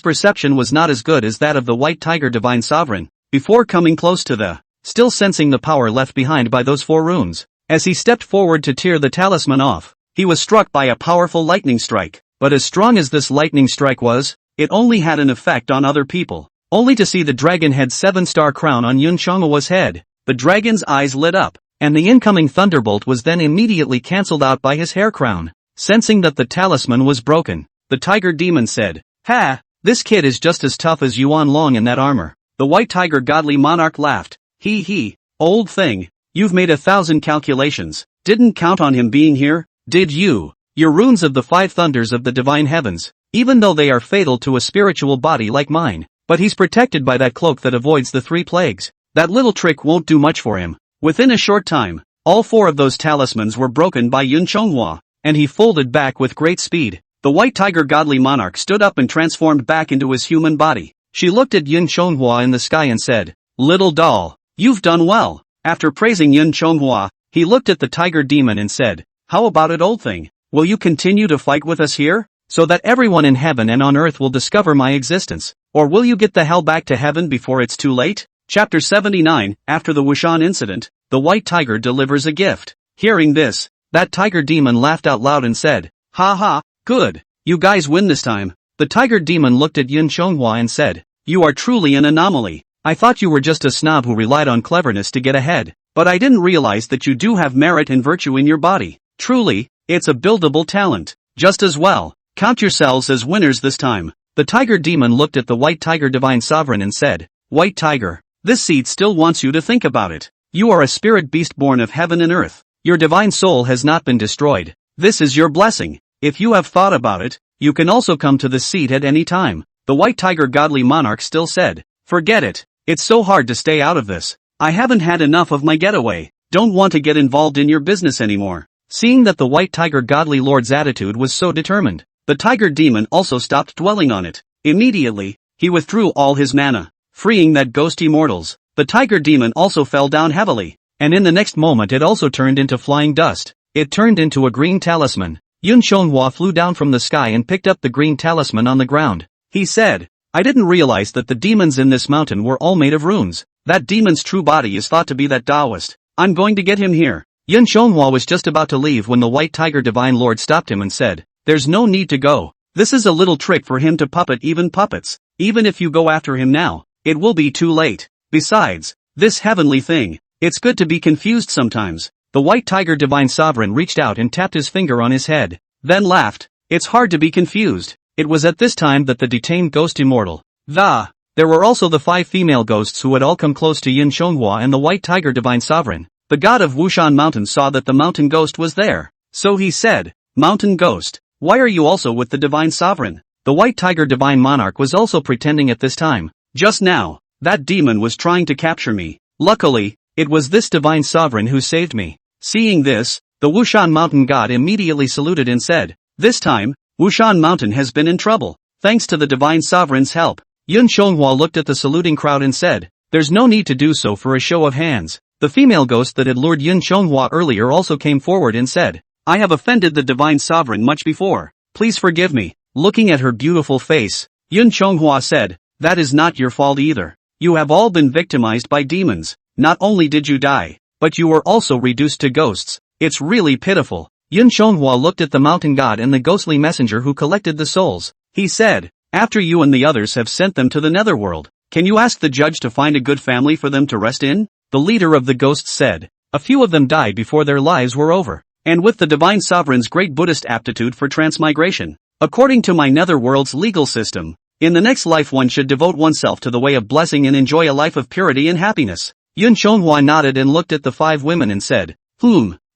perception was not as good as that of the white tiger divine sovereign, before coming close to the, still sensing the power left behind by those 4 runes. As he stepped forward to tear the talisman off, he was struck by a powerful lightning strike, but as strong as this lightning strike was, it only had an effect on other people, only to see the dragon head 7-star crown on Yun Chonghua's head. The dragon's eyes lit up, and the incoming thunderbolt was then immediately cancelled out by his hair crown. Sensing that the talisman was broken, the tiger demon said, ha, this kid is just as tough as Yuan Long in that armor. The white tiger godly monarch laughed. He, old thing, you've made 1,000 calculations, didn't count on him being here, did you? Your runes of the 5 thunders of the divine heavens, even though they are fatal to a spiritual body like mine, but he's protected by that cloak that avoids the 3 plagues. That little trick won't do much for him. Within a short time, all 4 of those talismans were broken by Yun Chonghua, and he folded back with great speed. The white tiger godly monarch stood up and transformed back into his human body. She looked at Yun Chonghua in the sky and said, little doll, you've done well. After praising Yun Chonghua, he looked at the tiger demon and said, how about it old thing? Will you continue to fight with us here, so that everyone in heaven and on earth will discover my existence, or will you get the hell back to heaven before it's too late? Chapter 79, After the Wushan incident, the white tiger delivers a gift. Hearing this, that tiger demon laughed out loud and said, ha ha, good, you guys win this time. The tiger demon looked at Yun Chonghua and said, you are truly an anomaly. I thought you were just a snob who relied on cleverness to get ahead, but I didn't realize that you do have merit and virtue in your body. Truly, it's a buildable talent. Just as well, count yourselves as winners this time. The tiger demon looked at the white tiger divine sovereign and said, white tiger, this seed still wants you to think about it. You are a spirit beast born of heaven and earth. Your divine soul has not been destroyed. This is your blessing. If you have thought about it, you can also come to this seat at any time. The white tiger godly monarch still said, forget it. It's so hard to stay out of this. I haven't had enough of my getaway. Don't want to get involved in your business anymore. Seeing that the white tiger godly lord's attitude was so determined, the tiger demon also stopped dwelling on it. Immediately, he withdrew all his mana, freeing that ghosty mortals. The tiger demon also fell down heavily, and in the next moment it also turned into flying dust. It turned into a green talisman. Yun Chonghua flew down from the sky and picked up the green talisman on the ground. He said, I didn't realize that the demons in this mountain were all made of runes. That demon's true body is thought to be that Taoist. I'm going to get him here. Yun Chonghua was just about to leave when the white tiger divine lord stopped him and said, there's no need to go. This is a little trick for him to puppet even puppets. Even if you go after him now, it will be too late. Besides, this heavenly thing, it's good to be confused sometimes. The white tiger divine sovereign reached out and tapped his finger on his head, then laughed. It's hard to be confused. It was at this time that the detained ghost immortal, there were also the 5 female ghosts who had all come close to Yin Chonghua and the white tiger divine sovereign. The god of Wushan mountain saw that the mountain ghost was there. So he said, mountain ghost, why are you also with the divine sovereign? The white tiger divine monarch was also pretending at this time. Just now, that demon was trying to capture me. Luckily, it was this divine sovereign who saved me. Seeing this, the Wushan mountain god immediately saluted and said, this time, Wushan Mountain has been in trouble. Thanks to the Divine Sovereign's help. Yun Chonghua looked at the saluting crowd and said, "There's no need to do so for a show of hands." The female ghost that had lured Yun Chonghua earlier also came forward and said, "I have offended the Divine Sovereign much before. Please forgive me." Looking at her beautiful face, Yun Chonghua said, "That is not your fault either. You have all been victimized by demons. Not only did you die, but you were also reduced to ghosts. It's really pitiful." Yun Chonghua looked at the mountain god and the ghostly messenger who collected the souls. He said, "After you and the others have sent them to the netherworld, can you ask the judge to find a good family for them to rest in?" The leader of the ghosts said, "A few of them died before their lives were over. And with the Divine Sovereign's great Buddhist aptitude for transmigration, according to my netherworld's legal system, in the next life one should devote oneself to the way of blessing and enjoy a life of purity and happiness." Yun Chonghua nodded and looked at the 5 women and said,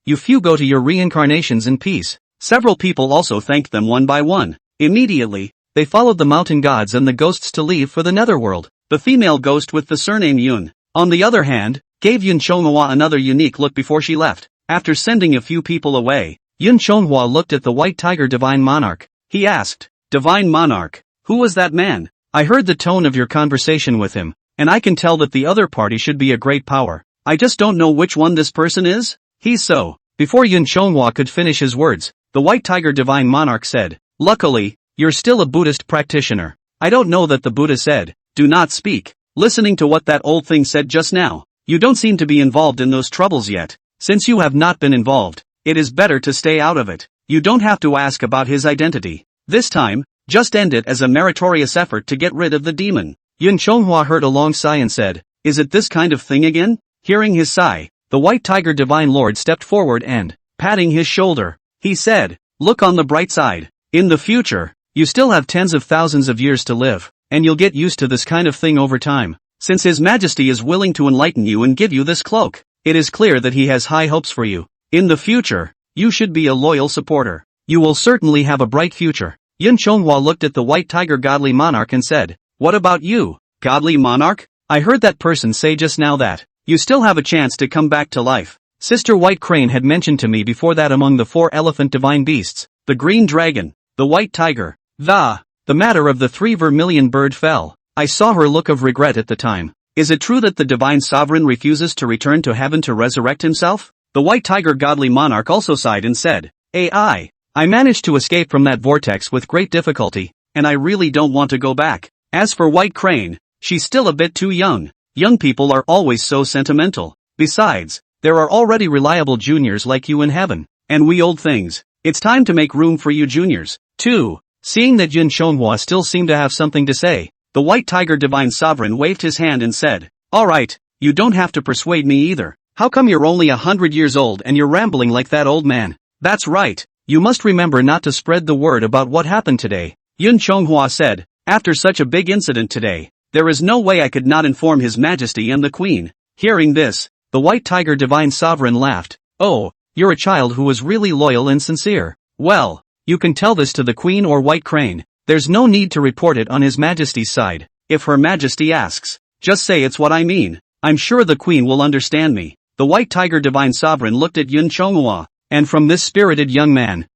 You few go to your reincarnations in peace." Several people also thanked them one by one. Immediately, they followed the mountain gods and the ghosts to leave for the netherworld. The female ghost with the surname Yun, on the other hand, gave Yun Chonghua another unique look before she left. After sending a few people away, Yun Chonghua looked at the white tiger Divine Monarch. He asked, "Divine Monarch, who was that man? I heard the tone of your conversation with him, and I can tell that the other party should be a great power. I just don't know which one this person is." "He's so." Before Yun Chonghua could finish his words, the white tiger Divine Monarch said, "Luckily, you're still a Buddhist practitioner. I don't know that the Buddha said, 'Do not speak.' Listening to what that old thing said just now, you don't seem to be involved in those troubles yet. Since you have not been involved, it is better to stay out of it. You don't have to ask about his identity. This time, just end it as a meritorious effort to get rid of the demon." Yun Chonghua heard a long sigh and said, "Is it this kind of thing again?" Hearing his sigh, the white tiger Divine Lord stepped forward and, patting his shoulder, he said, "Look on the bright side. In the future, you still have tens of thousands of years to live, and you'll get used to this kind of thing over time. Since His Majesty is willing to enlighten you and give you this cloak, it is clear that he has high hopes for you. In the future, you should be a loyal supporter. You will certainly have a bright future." Yun Chonghua looked at the white tiger Godly Monarch and said, "What about you, Godly Monarch? I heard that person say just now that you still have a chance to come back to life. Sister White Crane had mentioned to me before that among the 4 elephant divine beasts, the green dragon, the white tiger, the matter of the 3 vermilion bird fell. I saw her look of regret at the time. Is it true that the Divine Sovereign refuses to return to heaven to resurrect himself?" The white tiger Godly Monarch also sighed and said, I managed to escape from that vortex with great difficulty, and I really don't want to go back. As for White Crane, she's still a bit too young. Young people are always so sentimental. Besides, there are already reliable juniors like you in heaven, and we old things, it's time to make room for you juniors, too." Seeing that Yun Chonghua still seemed to have something to say, the white tiger Divine Sovereign waved his hand and said, "Alright, you don't have to persuade me either. How come you're only 100 years old and you're rambling like that old man? That's right, you must remember not to spread the word about what happened today." Yun Chonghua said, "After such a big incident today, there is no way I could not inform His Majesty and the Queen." Hearing this, the white tiger Divine Sovereign laughed. "Oh, you're a child who was really loyal and sincere. Well, you can tell this to the Queen or White Crane. There's no need to report it on His Majesty's side. If Her Majesty asks, just say it's what I mean. I'm sure the Queen will understand me." The white tiger Divine Sovereign looked at Yun Chonghua, and from this spirited young man,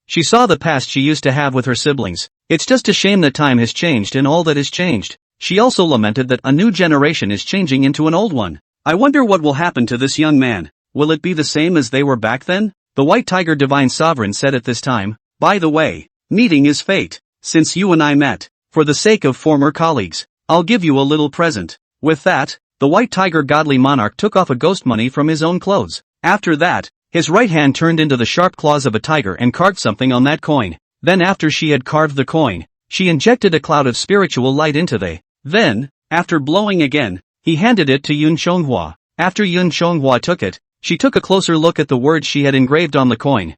she saw the past she used to have with her siblings. It's just a shame that time has changed and all that has changed. She also lamented that a new generation is changing into an old one. I wonder what will happen to this young man. Will it be the same as they were back then? The white tiger Divine Sovereign said at this time, "By the way, meeting is fate. Since you and I met, for the sake of former colleagues, I'll give you a little present." With that, the white tiger Godly Monarch took off a ghost money from his own clothes. After that, his right hand turned into the sharp claws of a tiger and carved something on that coin. Then after she had carved the coin, she injected a cloud of spiritual light into the. Then, after blowing again, he handed it to Yun Chonghua. After Yun Chonghua took it, she took a closer look at the words she had engraved on the coin.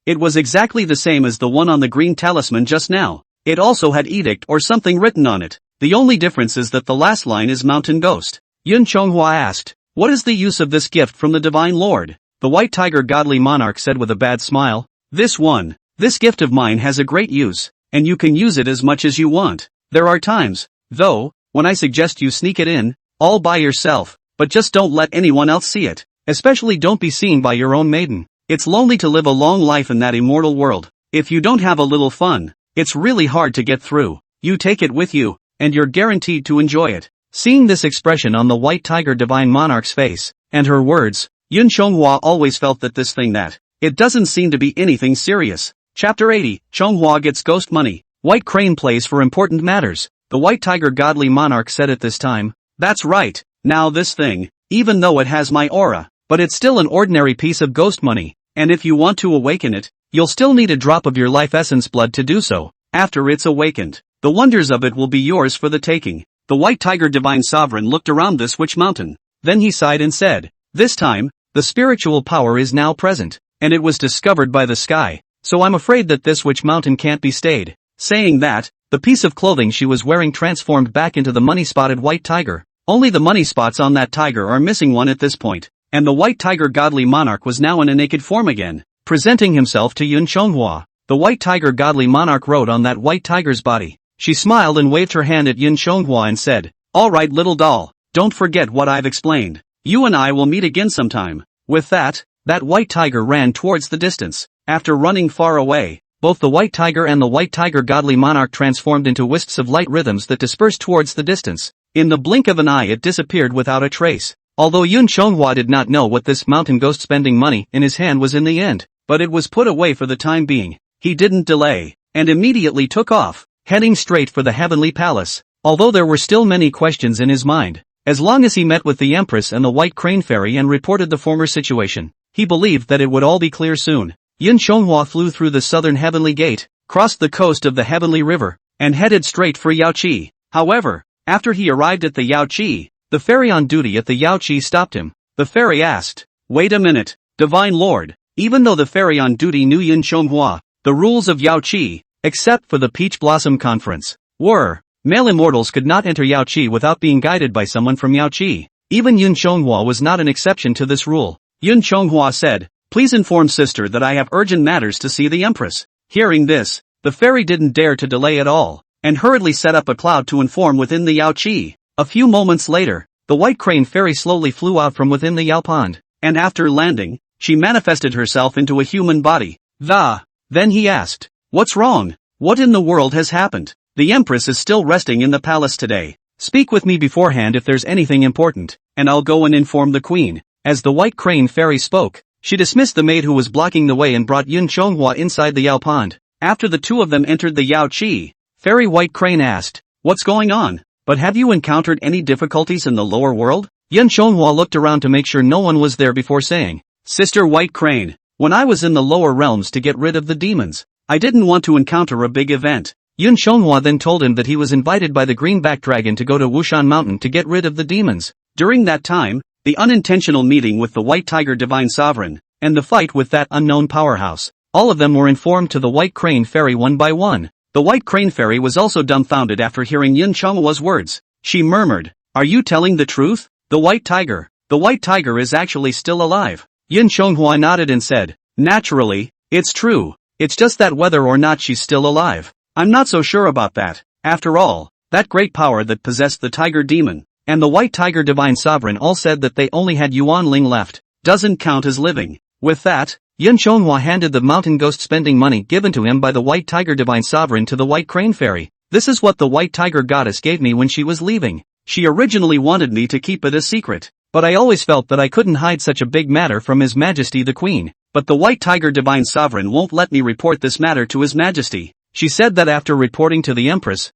It was exactly the same as the one on the green talisman just now. It also had edict or something written on it. The only difference is that the last line is Mountain Ghost. Yun Chonghua asked, "What is the use of this gift from the Divine Lord?" The white tiger Godly Monarch said with a bad smile, This gift of mine has a great use, and you can use it as much as you want. There are times, though, when I suggest you sneak it in, all by yourself, but just don't let anyone else see it. Especially don't be seen by your own maiden. It's lonely to live a long life in that immortal world. If you don't have a little fun, it's really hard to get through. You take it with you, and you're guaranteed to enjoy it. Seeing this expression on the white tiger divine monarch's face, and her words, Yun Chonghua always felt that this thing that, it doesn't seem to be anything serious. Chapter 80, Chonghua gets ghost money. White crane plays for important matters. The white tiger godly monarch said at this time, that's right, now this thing, even though it has my aura, but it's still an ordinary piece of ghost money, and if you want to awaken it, you'll still need a drop of your life essence blood to do so. After it's awakened, the wonders of it will be yours for the taking. The white tiger divine sovereign looked around this witch mountain. Then he sighed and said, this time, the spiritual power is now present, and it was discovered by the sky, so I'm afraid that this witch mountain can't be stayed. Saying that, the piece of clothing she was wearing transformed back into the money-spotted white tiger. Only the money spots on that tiger are missing one at this point, and the white tiger godly monarch was now in a naked form again, presenting himself to Yun Chonghua. The white tiger godly monarch rode on that white tiger's body. She smiled and waved her hand at Yun Chonghua and said, all right little doll, don't forget what I've explained. You and I will meet again sometime. With that white tiger ran towards the distance. After running far away, both the white tiger and the white tiger godly monarch transformed into wisps of light rhythms that dispersed towards the distance. In the blink of an eye it disappeared without a trace. Although Yun Chonghua did not know what this mountain ghost spending money in his hand was in the end, but it was put away for the time being. He didn't delay, and immediately took off, heading straight for the heavenly palace. Although there were still many questions in his mind, as long as he met with the Empress and the White Crane Fairy and reported the former situation, he believed that it would all be clear soon. Yun Chonghua flew through the southern heavenly gate, crossed the coast of the heavenly river, and headed straight for Yaoqi. However, after he arrived at the Yaoqi, the fairy on duty at the Yaoqi stopped him. The fairy asked, wait a minute, Divine Lord. Even though the fairy on duty knew Yun Chonghua, the rules of Yaoqi, except for the Peach Blossom Conference, were, male immortals could not enter Yaoqi without being guided by someone from Yaoqi. Even Yun Chonghua was not an exception to this rule. Yun Chonghua said, please inform sister that I have urgent matters to see the Empress. Hearing this, the fairy didn't dare to delay at all, and hurriedly set up a cloud to inform within the Yaoqi. A few moments later, the White Crane Fairy slowly flew out from within the Yao Pond, and after landing, she manifested herself into a human body. Then he asked, what's wrong? What in the world has happened? The Empress is still resting in the palace today. Speak with me beforehand if there's anything important, and I'll go and inform the Queen. As the White Crane Fairy spoke, she dismissed the maid who was blocking the way and brought Yun Chonghua inside the Yao Pond. After the two of them entered the Yaoqi, Fairy White Crane asked, what's going on? But have you encountered any difficulties in the lower world? Yun Chonghua looked around to make sure no one was there before saying, Sister White Crane, when I was in the lower realms to get rid of the demons, I didn't want to encounter a big event. Yun Chonghua then told him that he was invited by the Greenback Dragon to go to Wushan Mountain to get rid of the demons. During that time, the unintentional meeting with the White Tiger Divine Sovereign, and the fight with that unknown powerhouse, all of them were informed to the White Crane Fairy one by one. The White Crane Fairy was also dumbfounded after hearing Yun Chonghua's words. She murmured, are you telling the truth? The White Tiger is actually still alive. Yun Chonghua nodded and said, naturally, it's true, it's just that whether or not she's still alive, I'm not so sure about that. After all, that great power that possessed the Tiger Demon, and the White Tiger Divine Sovereign all said that they only had Yuan Ling left, doesn't count as living. With that, Yun Chonghua handed the mountain ghost spending money given to him by the White Tiger Divine Sovereign to the White Crane Fairy. This is what the White Tiger Goddess gave me when she was leaving. She originally wanted me to keep it a secret, but I always felt that I couldn't hide such a big matter from His Majesty the Queen. But the White Tiger Divine Sovereign won't let me report this matter to His Majesty. She said that after reporting to the Empress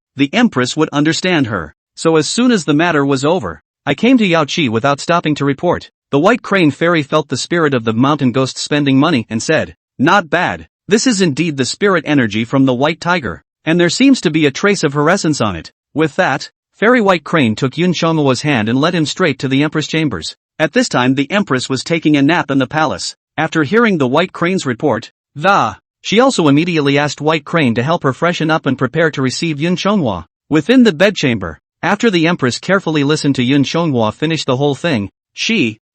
would understand her. So as soon as the matter was over, I came to Yaoqi without stopping to report. The White Crane Fairy felt the spirit of the mountain ghost spending money and said, not bad. This is indeed the spirit energy from the White Tiger, and there seems to be a trace of her essence on it. With that, Fairy White Crane took Yun Chonghua's hand and led him straight to the Empress chambers. At this time the Empress was taking a nap in the palace. After hearing the White Crane's report, she also immediately asked White Crane to help her freshen up and prepare to receive Yun Chonghua. Within the bedchamber, after the Empress carefully listened to Yun Chonghua finish the whole thing,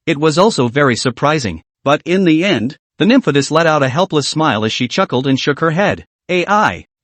it was also very surprising, but in the end, the nymphetess let out a helpless smile as she chuckled and shook her head.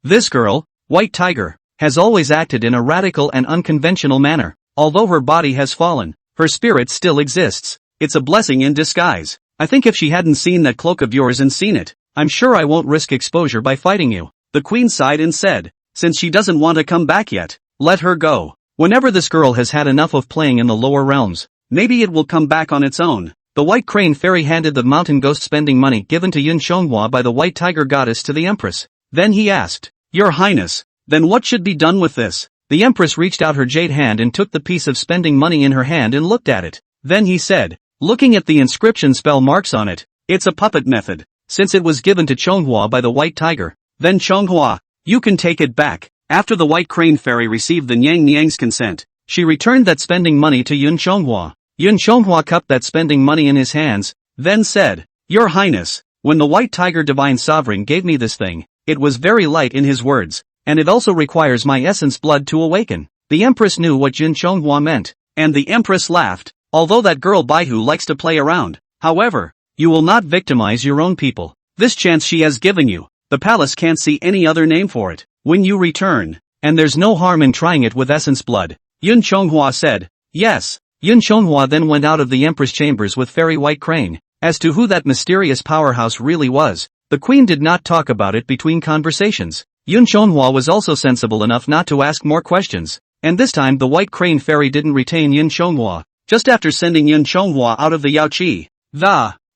This girl, White Tiger, has always acted in a radical and unconventional manner. Although her body has fallen, her spirit still exists. It's a blessing in disguise. I think if she hadn't seen that cloak of yours and seen it, I'm sure I won't risk exposure by fighting you. The queen sighed and said, since she doesn't want to come back yet, let her go. Whenever this girl has had enough of playing in the lower realms, maybe it will come back on its own. The White Crane Fairy handed the mountain ghost spending money given to Yun Shonghua by the White Tiger Goddess to the Empress. Then he asked, Your Highness, then what should be done with this? The Empress reached out her jade hand and took the piece of spending money in her hand and looked at it. Then he said, looking at the inscription spell marks on it, it's a puppet method, since it was given to Chonghua by the White Tiger. Then Chonghua, you can take it back. After the White Crane Fairy received the Nyang Nyang's consent, she returned that spending money to Yun Chonghua. Yun Chonghua cupped that spending money in his hands, then said, Your Highness, when the White Tiger Divine Sovereign gave me this thing, it was very light in his words, and it also requires my essence blood to awaken. The Empress knew what Yun Chonghua meant, and the Empress laughed, although that girl Baihu likes to play around. However, you will not victimize your own people. This chance she has given you, the palace can't see any other name for it. When you return, and there's no harm in trying it with essence blood. Yun Chonghua said, Yes. Yun Chonghua then went out of the Empress chambers with Fairy White Crane. As to who that mysterious powerhouse really was, the queen did not talk about it between conversations. Yun Chonghua was also sensible enough not to ask more questions, and this time the White Crane Fairy didn't retain Yun Chonghua. Just after sending Yun Chonghua out of the Yaoqi,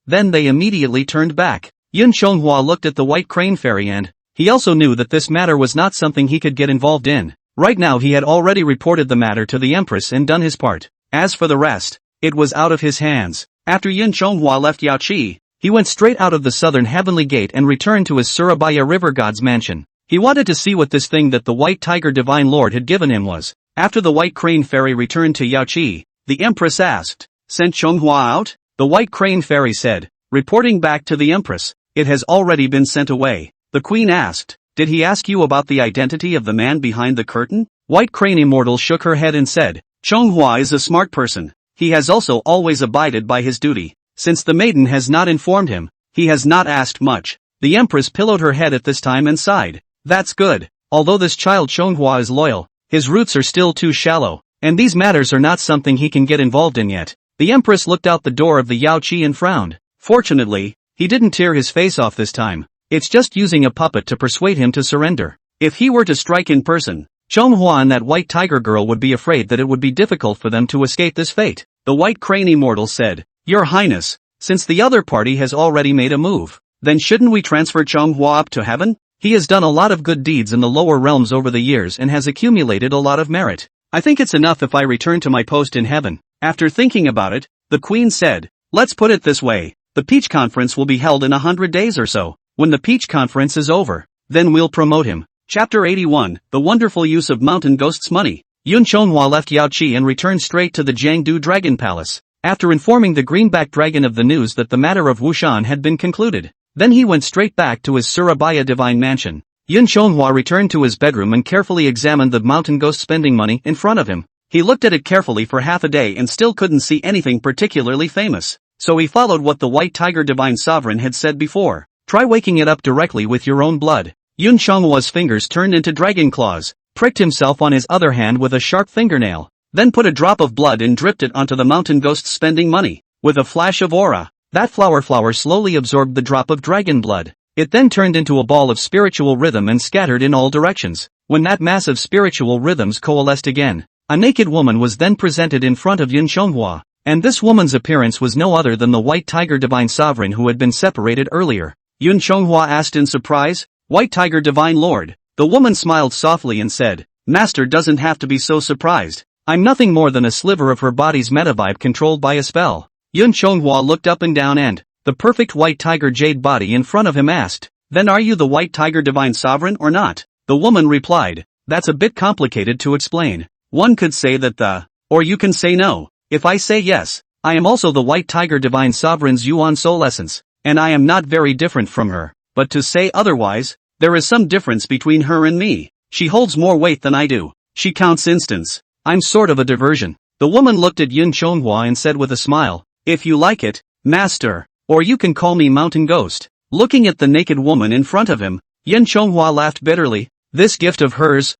then they immediately turned back. Yun Chonghua looked at the White Crane Fairy and he also knew that this matter was not something he could get involved in. Right now he had already reported the matter to the Empress and done his part. As for the rest, it was out of his hands. After Yun Chonghua left Yaoqi, he went straight out of the southern heavenly gate and returned to his Surabaya River God's mansion. He wanted to see what this thing that the White Tiger Divine Lord had given him was. After the White Crane Fairy returned to Yaoqi, the Empress asked, Sent Chonghua out? The White Crane Fairy said, reporting back to the Empress, it has already been sent away. The Queen asked, Did he ask you about the identity of the man behind the curtain? White Crane Immortal shook her head and said, Chonghua is a smart person. He has also always abided by his duty. Since the maiden has not informed him, he has not asked much. The Empress pillowed her head at this time and sighed. That's good. Although this child Chonghua is loyal, his roots are still too shallow, and these matters are not something he can get involved in yet. The Empress looked out the door of the Yaoqi and frowned. Fortunately, he didn't tear his face off this time. It's just using a puppet to persuade him to surrender. If he were to strike in person, Chonghua and that White Tiger girl would be afraid that it would be difficult for them to escape this fate. The White Crane Immortal said, Your Highness, since the other party has already made a move, then shouldn't we transfer Chonghua up to heaven? He has done a lot of good deeds in the lower realms over the years and has accumulated a lot of merit. I think it's enough if I return to my post in heaven. After thinking about it, the Queen said, Let's put it this way, the Peach Conference will be held in 100 days or so. When the Peach Conference is over, then we'll promote him. Chapter 81, The Wonderful Use of Mountain Ghost's Money. Yun Chonghua left Yaoqi and returned straight to the Jiangdu Dragon Palace. After informing the Greenback Dragon of the news that the matter of Wushan had been concluded, then he went straight back to his Surabaya Divine Mansion. Yun Chonghua returned to his bedroom and carefully examined the mountain ghost spending money in front of him. He looked at it carefully for half a day and still couldn't see anything particularly famous. So he followed what the White Tiger Divine Sovereign had said before. Try waking it up directly with your own blood. Yun Chonghua's fingers turned into dragon claws, pricked himself on his other hand with a sharp fingernail, then put a drop of blood and dripped it onto the mountain ghost's spending money. With a flash of aura, that flower slowly absorbed the drop of dragon blood. It then turned into a ball of spiritual rhythm and scattered in all directions. When that mass of spiritual rhythms coalesced again, a naked woman was then presented in front of Yun Chonghua, and this woman's appearance was no other than the White Tiger Divine Sovereign who had been separated earlier. Yun Chonghua asked in surprise, White Tiger Divine Lord. The woman smiled softly and said, Master doesn't have to be so surprised. I'm nothing more than a sliver of her body's metavibe controlled by a spell. Yun Chonghua looked up and down and, the perfect White Tiger jade body in front of him asked, Then are you the White Tiger Divine Sovereign or not? The woman replied, That's a bit complicated to explain. One could say that or you can say no. If I say yes, I am also the White Tiger Divine Sovereign's Yuan Soul Essence, and I am not very different from her. But to say otherwise, there is some difference between her and me. She holds more weight than I do. She counts instants. I'm sort of a diversion. The woman looked at Yun Chonghua and said with a smile, If you like it, Master, or you can call me Mountain Ghost. Looking at the naked woman in front of him, Yun Chonghua laughed bitterly. This gift of hers,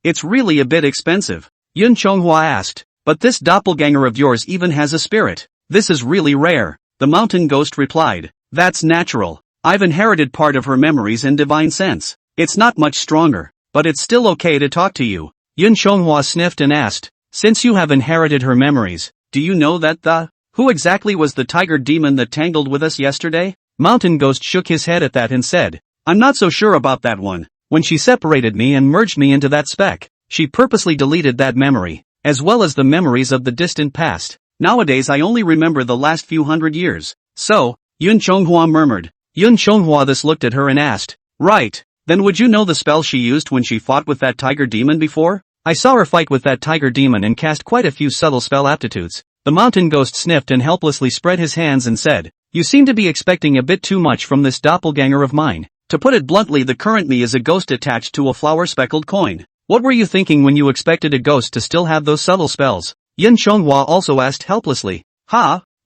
it's really a bit expensive. Yun Chonghua asked, But this doppelganger of yours even has a spirit. This is really rare. The Mountain Ghost replied, That's natural. I've inherited part of her memories and divine sense. It's not much stronger, but it's still okay to talk to you. Yun Chonghua sniffed and asked, since you have inherited her memories, do you know that who exactly was the tiger demon that tangled with us yesterday? Mountain Ghost shook his head at that and said, I'm not so sure about that one. When she separated me and merged me into that speck, she purposely deleted that memory, as well as the memories of the distant past. Nowadays I only remember the last few hundred years. So, Yun Chonghua murmured. Yun Chonghua thus looked at her and asked, right, then would you know the spell she used when she fought with that tiger demon before? I saw her fight with that tiger demon and cast quite a few subtle spell aptitudes. The Mountain Ghost sniffed and helplessly spread his hands and said, you seem to be expecting a bit too much from this doppelganger of mine. To put it bluntly, the current me is a ghost attached to a flower-speckled coin. What were you thinking when you expected a ghost to still have those subtle spells? Yun Chonghua also asked helplessly.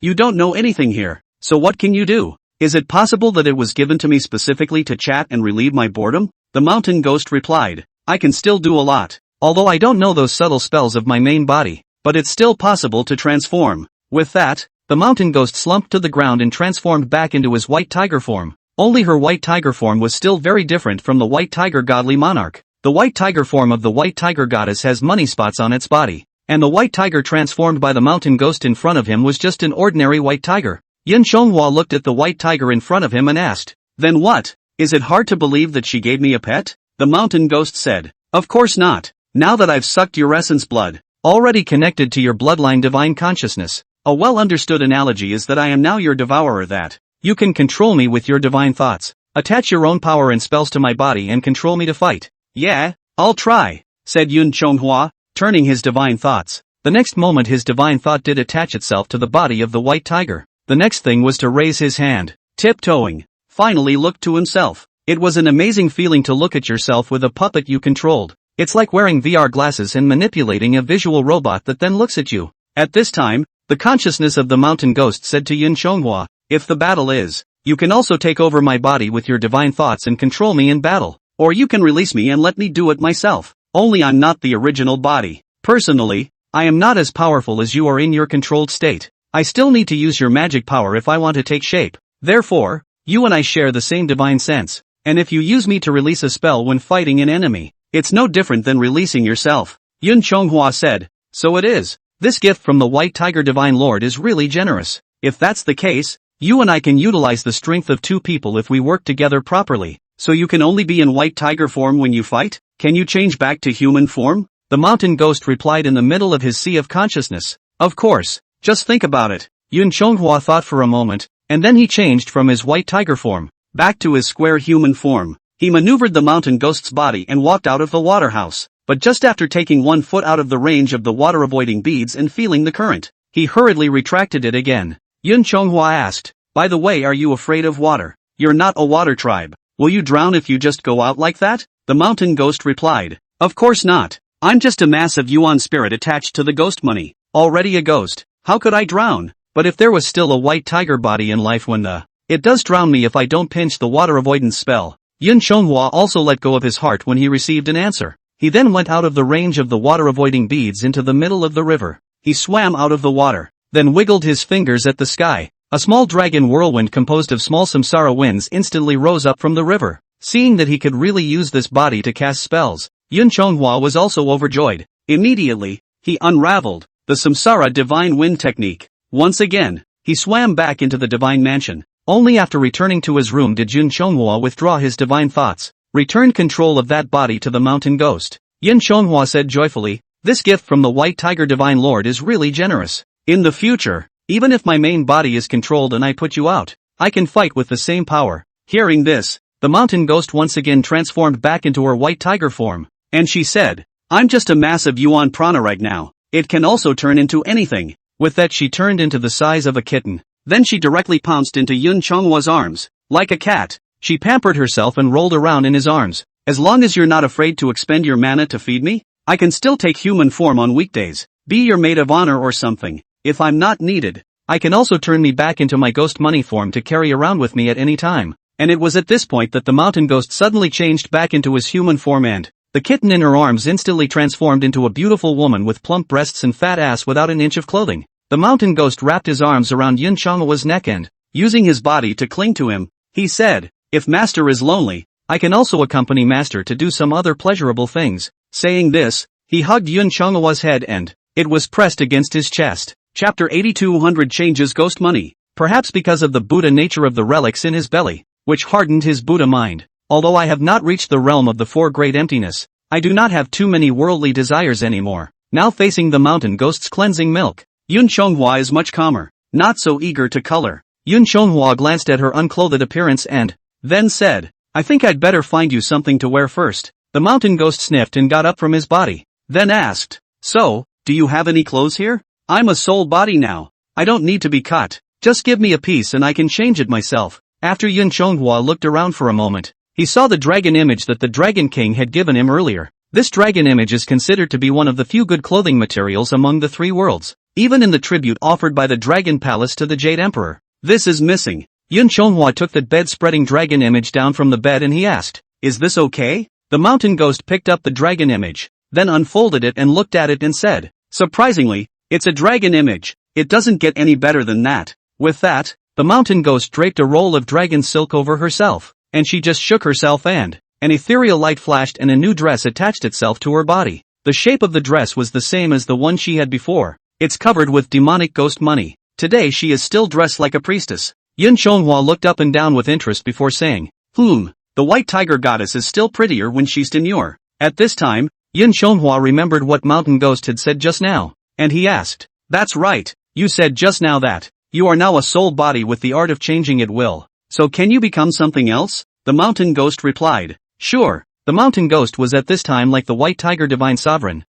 You don't know anything here, so what can you do? Is it possible that it was given to me specifically to chat and relieve my boredom? The Mountain Ghost replied, I can still do a lot. Although I don't know those subtle spells of my main body, but it's still possible to transform. With that, the Mountain Ghost slumped to the ground and transformed back into his white tiger form. Only her white tiger form was still very different from the white tiger godly monarch. The white tiger form of the white tiger goddess has money spots on its body, and the white tiger transformed by the Mountain Ghost in front of him was just an ordinary white tiger. Yun Chonghua looked at the white tiger in front of him and asked, then what? Is it hard to believe that she gave me a pet? The Mountain Ghost said, of course not. Now that I've sucked your essence blood, already connected to your bloodline divine consciousness, a well-understood analogy is that I am now your devourer, that you can control me with your divine thoughts, attach your own power and spells to my body and control me to fight. Yeah, I'll try, said Yun Chonghua, turning his divine thoughts. The next moment his divine thought did attach itself to the body of the white tiger. The next thing was to raise his hand, tiptoeing, finally looked to himself. It was an amazing feeling to look at yourself with a puppet you controlled. It's like wearing VR glasses and manipulating a visual robot that then looks at you. At this time, the consciousness of the Mountain Ghost said to Yun Chonghua, if the battle is, you can also take over my body with your divine thoughts and control me in battle, or you can release me and let me do it myself. Only I'm not the original body. Personally, I am not as powerful as you are in your controlled state. I still need to use your magic power if I want to take shape. Therefore, you and I share the same divine sense, and if you use me to release a spell when fighting an enemy, it's no different than releasing yourself. Yun Chonghua said, so it is. This gift from the White Tiger Divine Lord is really generous. If that's the case, you and I can utilize the strength of two people if we work together properly. So you can only be in White Tiger form when you fight? Can you change back to human form? The Mountain Ghost replied in the middle of his sea of consciousness. Of course, just think about it. Yun Chonghua thought for a moment, and then he changed from his White Tiger form back to his square human form. He maneuvered the Mountain Ghost's body and walked out of the water house, but just after taking 1 foot out of the range of the water-avoiding beads and feeling the current, he hurriedly retracted it again. Yun Chonghua asked, by the way, are you afraid of water? You're not a water tribe. Will you drown if you just go out like that? The Mountain Ghost replied, of course not. I'm just a massive yuan spirit attached to the ghost money, already a ghost. How could I drown? But if there was still a white tiger body in life when it does drown me if I don't pinch the water avoidance spell. Yun Chonghua also let go of his heart when he received an answer. He then went out of the range of the water-avoiding beads into the middle of the river. He swam out of the water, then wiggled his fingers at the sky. A small dragon whirlwind composed of small samsara winds instantly rose up from the river. Seeing that he could really use this body to cast spells, Yun Chonghua was also overjoyed. Immediately, he unraveled the samsara divine wind technique. Once again, he swam back into the divine mansion. Only after returning to his room did Yun Chonghua withdraw his divine thoughts, return control of that body to the Mountain Ghost. Yun Chonghua said joyfully, this gift from the White Tiger Divine Lord is really generous. In the future, even if my main body is controlled and I put you out, I can fight with the same power. Hearing this, the Mountain Ghost once again transformed back into her white tiger form, and she said, I'm just a massive yuan prana right now. It can also turn into anything. With that she turned into the size of a kitten. Then she directly pounced into Yun Chonghua's arms. Like a cat, she pampered herself and rolled around in his arms. As long as you're not afraid to expend your mana to feed me, I can still take human form on weekdays, be your maid of honor or something. If I'm not needed, I can also turn me back into my ghost money form to carry around with me at any time. And it was at this point that the Mountain Ghost suddenly changed back into his human form and the kitten in her arms instantly transformed into a beautiful woman with plump breasts and fat ass without an inch of clothing. The Mountain Ghost wrapped his arms around Yun Chonghua's neck and, using his body to cling to him, He said, if master is lonely, I can also accompany master to do some other pleasurable things. Saying this, he hugged Yun Chonghwa's head and it was pressed against his chest. Chapter 8200 changes ghost money. Perhaps because of the Buddha nature of the relics in his belly, which hardened his Buddha mind. Although I have not reached the realm of the 4-grade emptiness, I do not have too many worldly desires anymore. Now facing the mountain ghost's cleansing milk, Yun Chonghwa is much calmer, not so eager to color. Yun Chonghwa glanced at her unclothed appearance and then said, I think I'd better find you something to wear first. The mountain ghost sniffed and got up from his body, then asked, so, do you have any clothes here? I'm a soul body now. I don't need to be cut. Just give me a piece and I can change it myself. After Yun Chonghwa looked around for a moment, he saw the dragon image that the Dragon King had given him earlier. This dragon image is considered to be one of the few good clothing materials among the 3 worlds, even in the tribute offered by the Dragon Palace to the Jade Emperor. This is missing. Yun Chonghwa took the bed-spreading dragon image down from the bed and he asked, is this okay? The mountain ghost picked up the dragon image, then unfolded it and looked at it and said, surprisingly, it's a dragon image. It doesn't get any better than that. With that, the mountain ghost draped a roll of dragon silk over herself, and she just shook herself and an ethereal light flashed and a new dress attached itself to her body. The shape of the dress was the same as the one she had before. It's covered with demonic ghost money. Today she is still dressed like a priestess. Yun Chonghwa looked up and down with interest before saying, the white tiger goddess is still prettier when she's demure. At this time, Yun Chonghwa remembered what mountain ghost had said just now, and he asked, that's right, you said just now that you are now a soul body with the art of changing at will. So can you become something else? The mountain ghost replied, sure. The mountain ghost was at this time like the white tiger divine sovereign.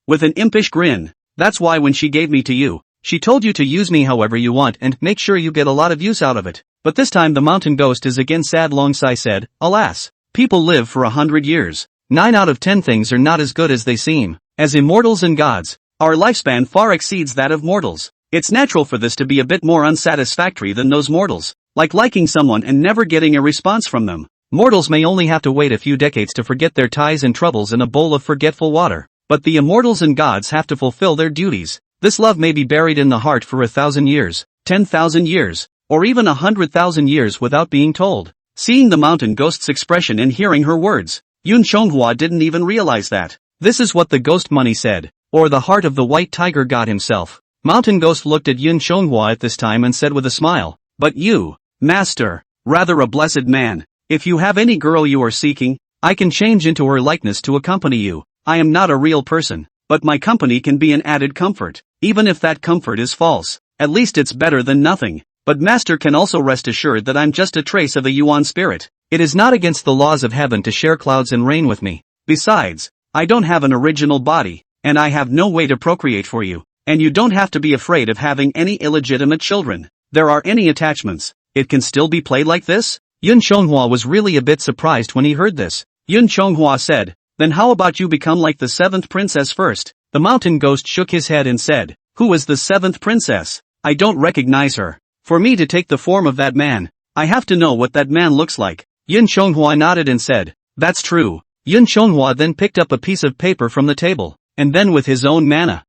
With an impish grin. That's why when she gave me to you, she told you to use me however you want and make sure you get a lot of use out of it. But this time the mountain ghost is again sad. Long sigh said, alas, people live for 100 years. 9 out of 10 things are not as good as they seem. As immortals and gods, our lifespan far exceeds that of mortals. It's natural for this to be a bit more unsatisfactory than those mortals, like liking someone and never getting a response from them. Mortals may only have to wait a few decades to forget their ties and troubles in a bowl of forgetful water, but the immortals and gods have to fulfill their duties. This love may be buried in the heart for 1,000 years, 10,000 years, or even 100,000 years without being told. Seeing the mountain ghost's expression and hearing her words, Yun Chonghwa didn't even realize that. This is what the ghost money said, or the heart of the white tiger god himself. Mountain ghost looked at Yun Chonghwa at this time and said with a smile, but you, master, rather a blessed man. If you have any girl you are seeking, I can change into her likeness to accompany you. I am not a real person, but my company can be an added comfort, even if that comfort is false. At least it's better than nothing. But master can also rest assured that I'm just a trace of a Yuan spirit. It is not against the laws of heaven to share clouds and rain with me. Besides, I don't have an original body, and I have no way to procreate for you, and you don't have to be afraid of having any illegitimate children. There are any attachments. It can still be played like this? Yun Chonghwa was really a bit surprised when he heard this. Yun Chonghwa said, then how about you become like the 7th princess first? The mountain ghost shook his head and said, who is the 7th princess? I don't recognize her. For me to take the form of that man, I have to know what that man looks like. Yun Chonghwa nodded and said, that's true. Yun Chonghwa then picked up a piece of paper from the table, and then with his own mana,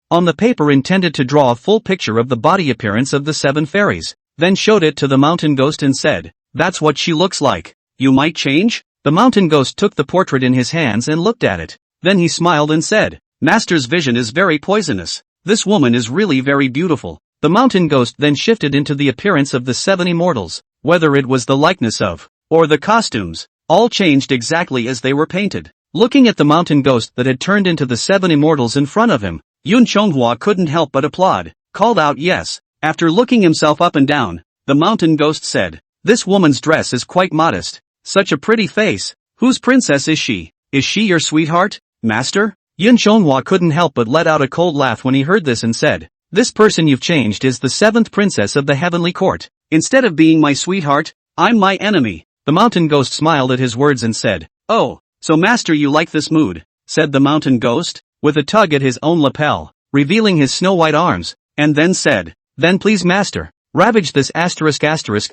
on the paper intended to draw a full picture of the body appearance of the 7 fairies, then showed it to the mountain ghost and said, that's what she looks like. You might change? The mountain ghost took the portrait in his hands and looked at it. Then he smiled and said, master's vision is very poisonous. This woman is really very beautiful. The mountain ghost then shifted into the appearance of the 7 immortals, whether it was the likeness of, or the costumes, all changed exactly as they were painted. Looking at the mountain ghost that had turned into the 7 immortals in front of him, Yun Chonghwa couldn't help but applaud, called out yes. After looking himself up and down, the mountain ghost said, this woman's dress is quite modest. Such a pretty face. Whose princess is she? Is she your sweetheart, master? Yun Chonghwa couldn't help but let out a cold laugh when he heard this and said, this person you've changed is the 7th princess of the heavenly court. Instead of being my sweetheart, I'm my enemy. The mountain ghost smiled at his words and said, oh, so master you like this mood, said the mountain ghost, with a tug at his own lapel, revealing his snow-white arms, and then said, then please master, ravage this asterisk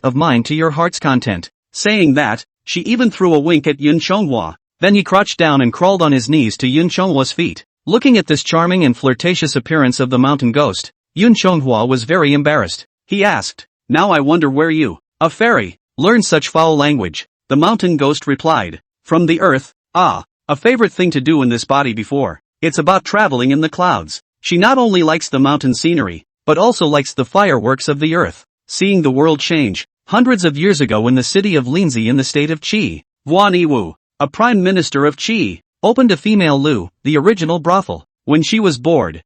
of mine to your heart's content. Saying that, she even threw a wink at Yun Chonghwa. Then he crouched down and crawled on his knees to Yun Chonghwa's feet. Looking at this charming and flirtatious appearance of the mountain ghost, Yun Chonghwa was very embarrassed. He asked, now I wonder where you, a fairy, learn such foul language? The mountain ghost replied. From the earth, a favorite thing to do in this body before. It's about traveling in the clouds. She not only likes the mountain scenery, but also likes the fireworks of the earth. Seeing the world change. Hundreds of years ago in the city of Linzi in the state of Qi, Guan a prime minister of Qi, opened a female Lu, the original brothel. When she was bored,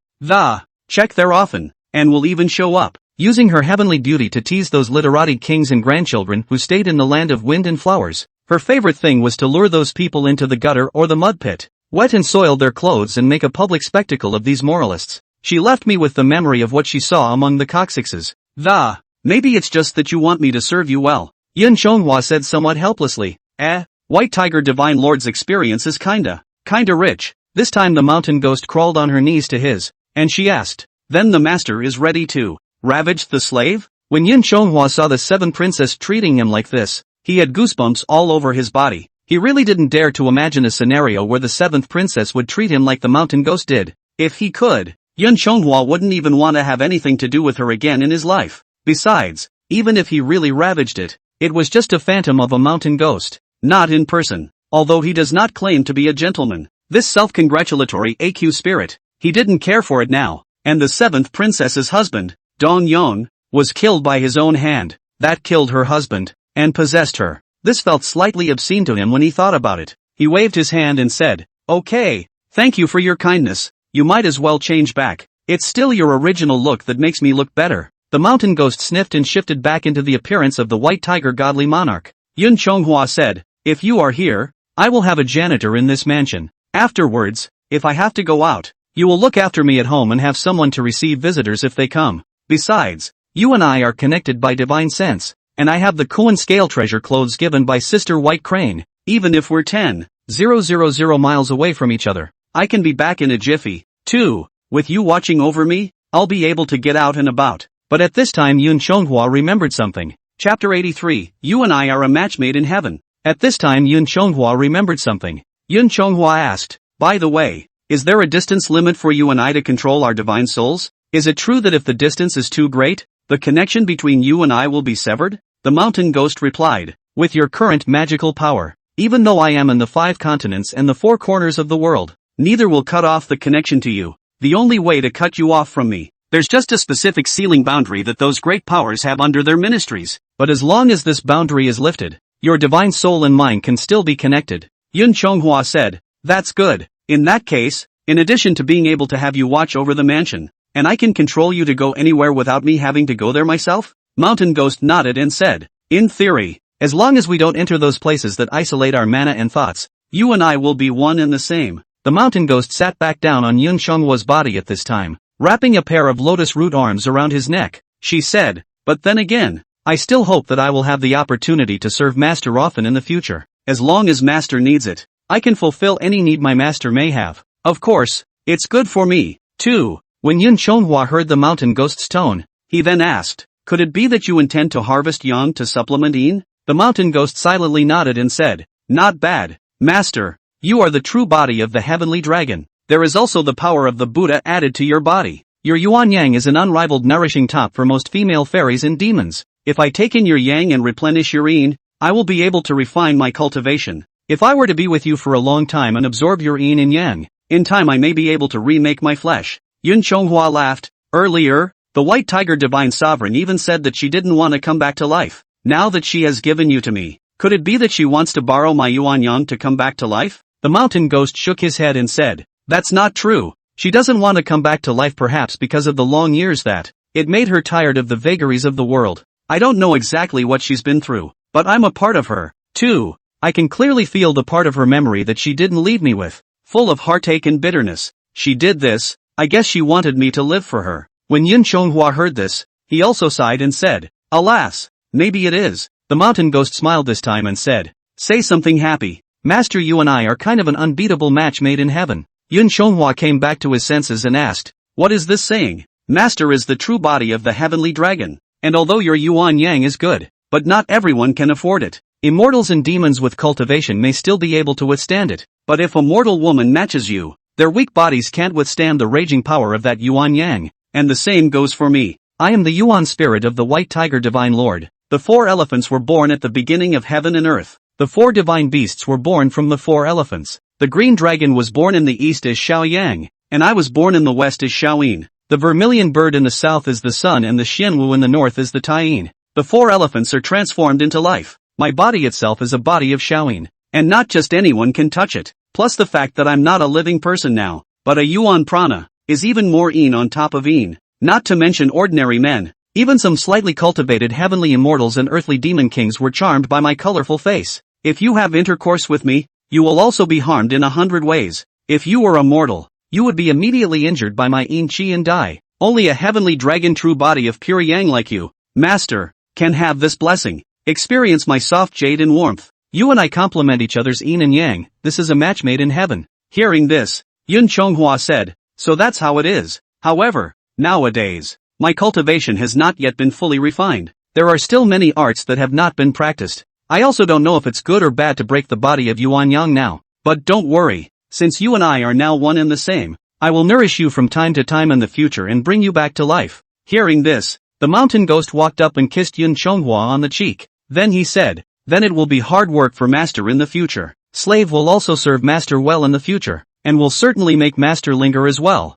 check there often, and will even show up, using her heavenly beauty to tease those literati kings and grandchildren who stayed in the land of wind and flowers. Her favorite thing was to lure those people into the gutter or the mud pit, wet and soil their clothes and make a public spectacle of these moralists. She left me with the memory of what she saw among the coccyxes. Maybe it's just that you want me to serve you well, Yun Chonghua said somewhat helplessly. White Tiger Divine Lord's experience is kinda rich. This time the mountain ghost crawled on her knees to his, and she asked, then the master is ready to ravage the slave? When Yun Chonghua saw the 7th princess treating him like this, he had goosebumps all over his body. He really didn't dare to imagine a scenario where the 7th princess would treat him like the mountain ghost did. If he could, Yun Chonghua wouldn't even want to have anything to do with her again in his life. Besides, even if he really ravaged it, it was just a phantom of a mountain ghost, not in person. Although he does not claim to be a gentleman, this self-congratulatory AQ spirit, he didn't care for it now, and the 7th princess's husband, Dong Yong, was killed by his own hand. That killed her husband, and possessed her. This felt slightly obscene to him when he thought about it. He waved his hand and said, okay, thank you for your kindness, you might as well change back. It's still your original look that makes me look better. The mountain ghost sniffed and shifted back into the appearance of the white tiger godly monarch. Yun Chonghua said, if you are here, I will have a janitor in this mansion. Afterwards, if I have to go out, you will look after me at home and have someone to receive visitors if they come. Besides, you and I are connected by divine sense, and I have the Kuan scale treasure clothes given by Sister White Crane. Even if we're 10,000 miles away from each other, I can be back in a jiffy, too. With you watching over me, I'll be able to get out and about. But at this time Yun Chonghua remembered something. Chapter 83, You and I are a match made in heaven. At this time Yun Chonghua remembered something. Yun Chonghua asked, by the way, is there a distance limit for you and I to control our divine souls? Is it true that if the distance is too great, the connection between you and I will be severed? The mountain ghost replied, with your current magical power, even though I am in the 5 continents and the 4 corners of the world, neither will cut off the connection to you. The only way to cut you off from me, there's just a specific ceiling boundary that those great powers have under their ministries. But as long as this boundary is lifted, your divine soul and mine can still be connected. Yun Chonghua said, that's good. In that case, in addition to being able to have you watch over the mansion, and I can control you to go anywhere without me having to go there myself? Mountain Ghost nodded and said, in theory, as long as we don't enter those places that isolate our mana and thoughts, you and I will be one and the same. The Mountain Ghost sat back down on Yun Chonghua's body at this time, wrapping a pair of lotus root arms around his neck. She said, but then again, I still hope that I will have the opportunity to serve Master often in the future. As long as Master needs it, I can fulfill any need my Master may have. Of course, it's good for me, too. When Yun Chonghua heard the Mountain Ghost's tone, he then asked, could it be that you intend to harvest yang to supplement yin? The Mountain Ghost silently nodded and said, not bad, Master. You are the true body of the heavenly dragon. There is also the power of the Buddha added to your body. Your yuan yang is an unrivaled nourishing top for most female fairies and demons. If I take in your yang and replenish your yin, I will be able to refine my cultivation. If I were to be with you for a long time and absorb your yin and yang, in time I may be able to remake my flesh. Yun Chonghua laughed. Earlier, the White Tiger Divine Sovereign even said that she didn't want to come back to life. Now that she has given you to me, could it be that she wants to borrow my yuan yang to come back to life? The Mountain Ghost shook his head and said, that's not true. She doesn't want to come back to life, perhaps because of the long years that it made her tired of the vagaries of the world. I don't know exactly what she's been through, but I'm a part of her, too. I can clearly feel the part of her memory that she didn't leave me with, full of heartache and bitterness. She did this, I guess she wanted me to live for her. When Yun Chonghua heard this, he also sighed and said, alas, maybe it is. The Mountain Ghost smiled this time and said, say something happy. Master, you and I are kind of an unbeatable match made in heaven. Yun Chonghua came back to his senses and asked, what is this saying? Master is the true body of the heavenly dragon, and although your yuan yang is good, but not everyone can afford it. Immortals and demons with cultivation may still be able to withstand it, but if a mortal woman matches you, their weak bodies can't withstand the raging power of that yuan yang, and the same goes for me. I am the yuan spirit of the White Tiger Divine Lord. The The 4 elephants were born at the beginning of heaven and earth. The 4 divine beasts were born from the 4 elephants. The green dragon was born in the east as Xiaoyang, and I was born in the west as Xiaoyin. The vermilion bird in the south is the sun and the Xianwu in the north is the Taiyin. The 4 elephants are transformed into life. My body itself is a body of Xiaoyin, and not just anyone can touch it. Plus the fact that I'm not a living person now, but a yuan prana, is even more yin on top of yin. Not to mention ordinary men. Even some slightly cultivated heavenly immortals and earthly demon kings were charmed by my colorful face. If you have intercourse with me, you will also be harmed in 100 ways. If you were a mortal, you would be immediately injured by my yin chi and die. Only a heavenly dragon true body of pure yang like you, master, can have this blessing. Experience my soft jade and warmth. You and I complement each other's yin and yang. This is a match made in heaven. Hearing this, Yun Chonghua said, so that's how it is. However, nowadays, my cultivation has not yet been fully refined. There are still many arts that have not been practiced. I also don't know if it's good or bad to break the body of Yuan Yang now. But don't worry, since you and I are now one and the same, I will nourish you from time to time in the future and bring you back to life. Hearing this, the mountain ghost walked up and kissed Yun Chonghua on the cheek. Then he said, then it will be hard work for master in the future. Slave will also serve master well in the future, and will certainly make master linger as well.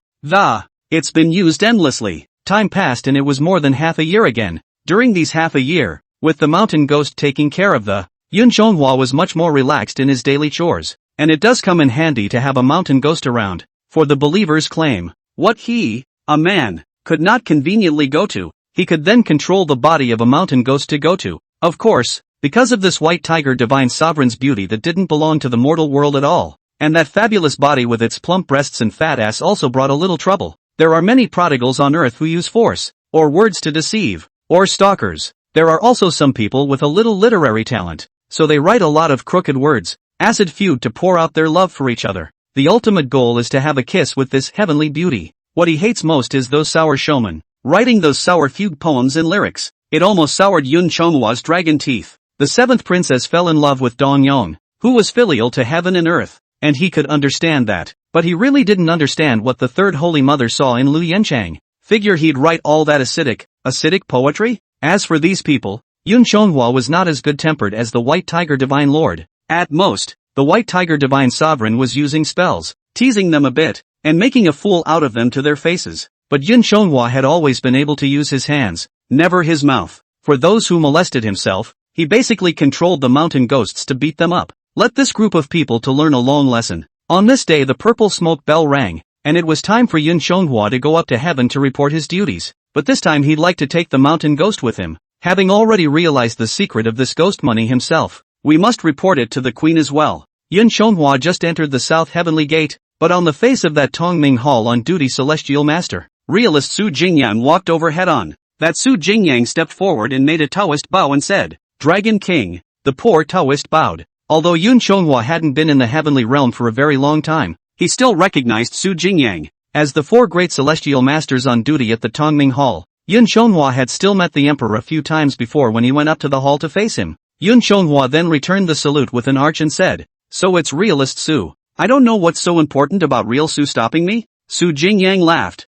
It's been used endlessly. Time passed and it was more than half a year again. During these half a year, with the mountain ghost taking care of the, Yun Chonghua was much more relaxed in his daily chores. And it does come in handy to have a mountain ghost around, for the believers claim, what he, a man, could not conveniently go to, he could then control the body of a mountain ghost to go to. Of course, because of this white tiger divine sovereign's beauty that didn't belong to the mortal world at all, and that fabulous body with its plump breasts and fat ass also brought a little trouble. There are many prodigals on earth who use force, or words to deceive, or stalkers. There are also some people with a little literary talent, so they write a lot of crooked words, acid feud to pour out their love for each other. The ultimate goal is to have a kiss with this heavenly beauty. What he hates most is those sour showmen, writing those sour fugue poems and lyrics. It almost soured Yun Chonghua's dragon teeth. The 7th princess fell in love with Dong Yong, who was filial to heaven and earth, and he could understand that. But he really didn't understand what the 3rd Holy Mother saw in Lu Yanchang. Figure he'd write all that acidic poetry? As for these people, Yun Chonghua was not as good-tempered as the White Tiger Divine Lord. At most, the White Tiger Divine Sovereign was using spells, teasing them a bit, and making a fool out of them to their faces. But Yun Chonghua had always been able to use his hands, never his mouth. For those who molested himself, he basically controlled the mountain ghosts to beat them up. Let this group of people to learn a long lesson. On this day the purple smoke bell rang, and it was time for Yun Chonghua to go up to heaven to report his duties. But this time he'd like to take the mountain ghost with him. Having already realized the secret of this ghost money himself, we must report it to the queen as well. Yun Chonghua just entered the south heavenly gate, but on the face of that Tongming Hall on duty celestial master, realist Su Jingyan walked over head on. That Su Jingyang stepped forward and made a Taoist bow and said, Dragon King. The poor Taoist bowed. Although Yun Chonghua hadn't been in the heavenly realm for a very long time, he still recognized Su Jingyang as the 4 great celestial masters on duty at the Tongming Hall. Yun Chonghua had still met the emperor a few times before when he went up to the hall to face him. Yun Chonghua then returned the salute with an arch and said, so it's realist Su. I don't know what's so important about real Su stopping me? Su Jingyang laughed.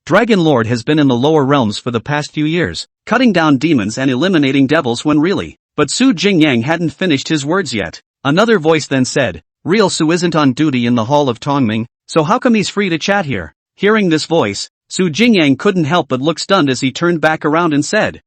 Dragon Lord has been in the lower realms for the past few years, cutting down demons and eliminating devils when really. But Su Jingyang hadn't finished his words yet. Another voice then said, real Su isn't on duty in the hall of Tongming, so how come he's free to chat here? Hearing this voice, Su Jingyang couldn't help but look stunned as he turned back around and said,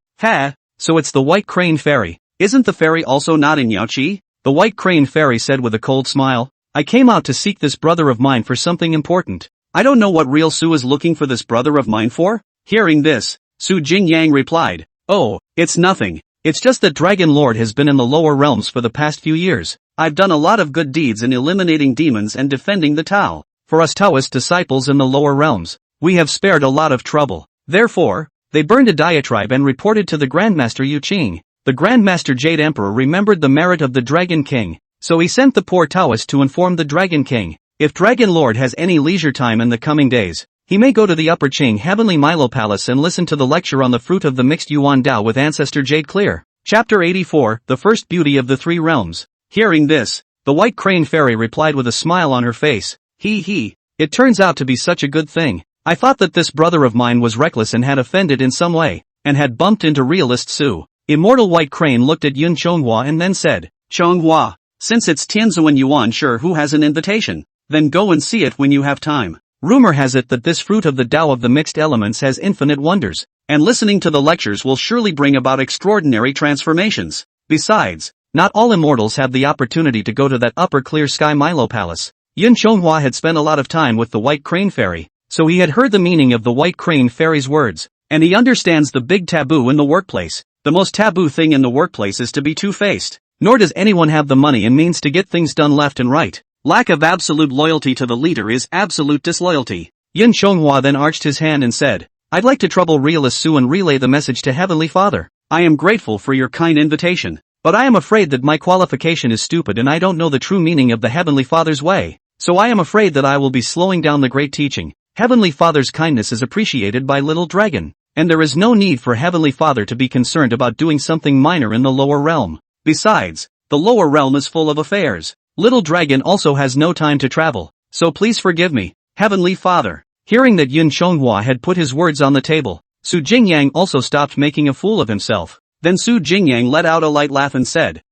so it's the White Crane Fairy. Isn't the fairy also not in Yaoqi? The White Crane Fairy said with a cold smile, I came out to seek this brother of mine for something important. I don't know what real Su is looking for this brother of mine for. Hearing this, Su Jingyang replied, oh, it's nothing. It's just that Dragon Lord has been in the lower realms for the past few years. I've done a lot of good deeds in eliminating demons and defending the Tao. For us Taoist disciples in the lower realms, we have spared a lot of trouble. Therefore, they burned a diatribe and reported to the Grandmaster Yu Qing. The Grandmaster Jade Emperor remembered the merit of the Dragon King, so he sent the poor Taoist to inform the Dragon King. If Dragon Lord has any leisure time in the coming days, he may go to the Upper Qing Heavenly Milo Palace and listen to the lecture on the fruit of the mixed Yuan Dao with Ancestor Jade Clear. Chapter 84, The First Beauty of the Three Realms. Hearing this, the White Crane Fairy replied with a smile on her face, it turns out to be such a good thing. I thought that this brother of mine was reckless and had offended in some way, and had bumped into realist Su. Immortal White Crane looked at Yun Chonghua and then said, Chonghua, since it's Tianzuan Yuan sure who has an invitation, then go and see it when you have time. Rumor has it that this fruit of the Tao of the mixed elements has infinite wonders, and listening to the lectures will surely bring about extraordinary transformations. Besides, not all immortals have the opportunity to go to that upper clear sky Milo Palace. Yun Chonghua had spent a lot of time with the White Crane Fairy, so he had heard the meaning of the White Crane Fairy's words, and he understands the big taboo in the workplace. The most taboo thing in the workplace is to be two-faced. Nor does anyone have the money and means to get things done left and right. Lack of absolute loyalty to the leader is absolute disloyalty. Yun Chonghua then arched his hand and said, I'd like to trouble Realist Su and relay the message to Heavenly Father. I am grateful for your kind invitation, but I am afraid that my qualification is stupid and I don't know the true meaning of the Heavenly Father's way, so I am afraid that I will be slowing down the great teaching. Heavenly Father's kindness is appreciated by Little Dragon, and there is no need for Heavenly Father to be concerned about doing something minor in the lower realm. Besides, the lower realm is full of affairs. Little Dragon also has no time to travel, so please forgive me, Heavenly Father. Hearing that Yun Chonghua had put his words on the table, Su Jingyang also stopped making a fool of himself. Then Su Jingyang let out a light laugh and said,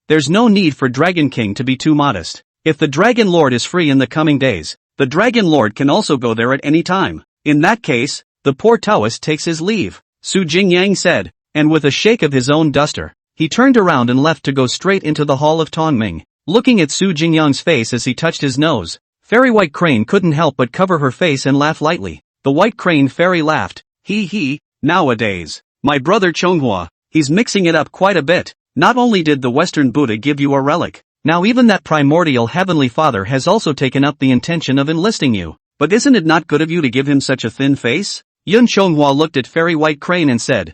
there's no need for Dragon King to be too modest. If the Dragon Lord is free in the coming days, the Dragon Lord can also go there at any time. In that case, the poor Taoist takes his leave, Su Jingyang said, and with a shake of his own duster, he turned around and left to go straight into the hall of Tongming. Looking at Su Jingyang's face as he touched his nose, Fairy White Crane couldn't help but cover her face and laugh lightly. The White Crane Fairy laughed, nowadays, my brother Chonghua, he's mixing it up quite a bit. Not only did the Western Buddha give you a relic, now even that primordial Heavenly Father has also taken up the intention of enlisting you. But isn't it not good of you to give him such a thin face? Yun Chonghua looked at Fairy White Crane and said,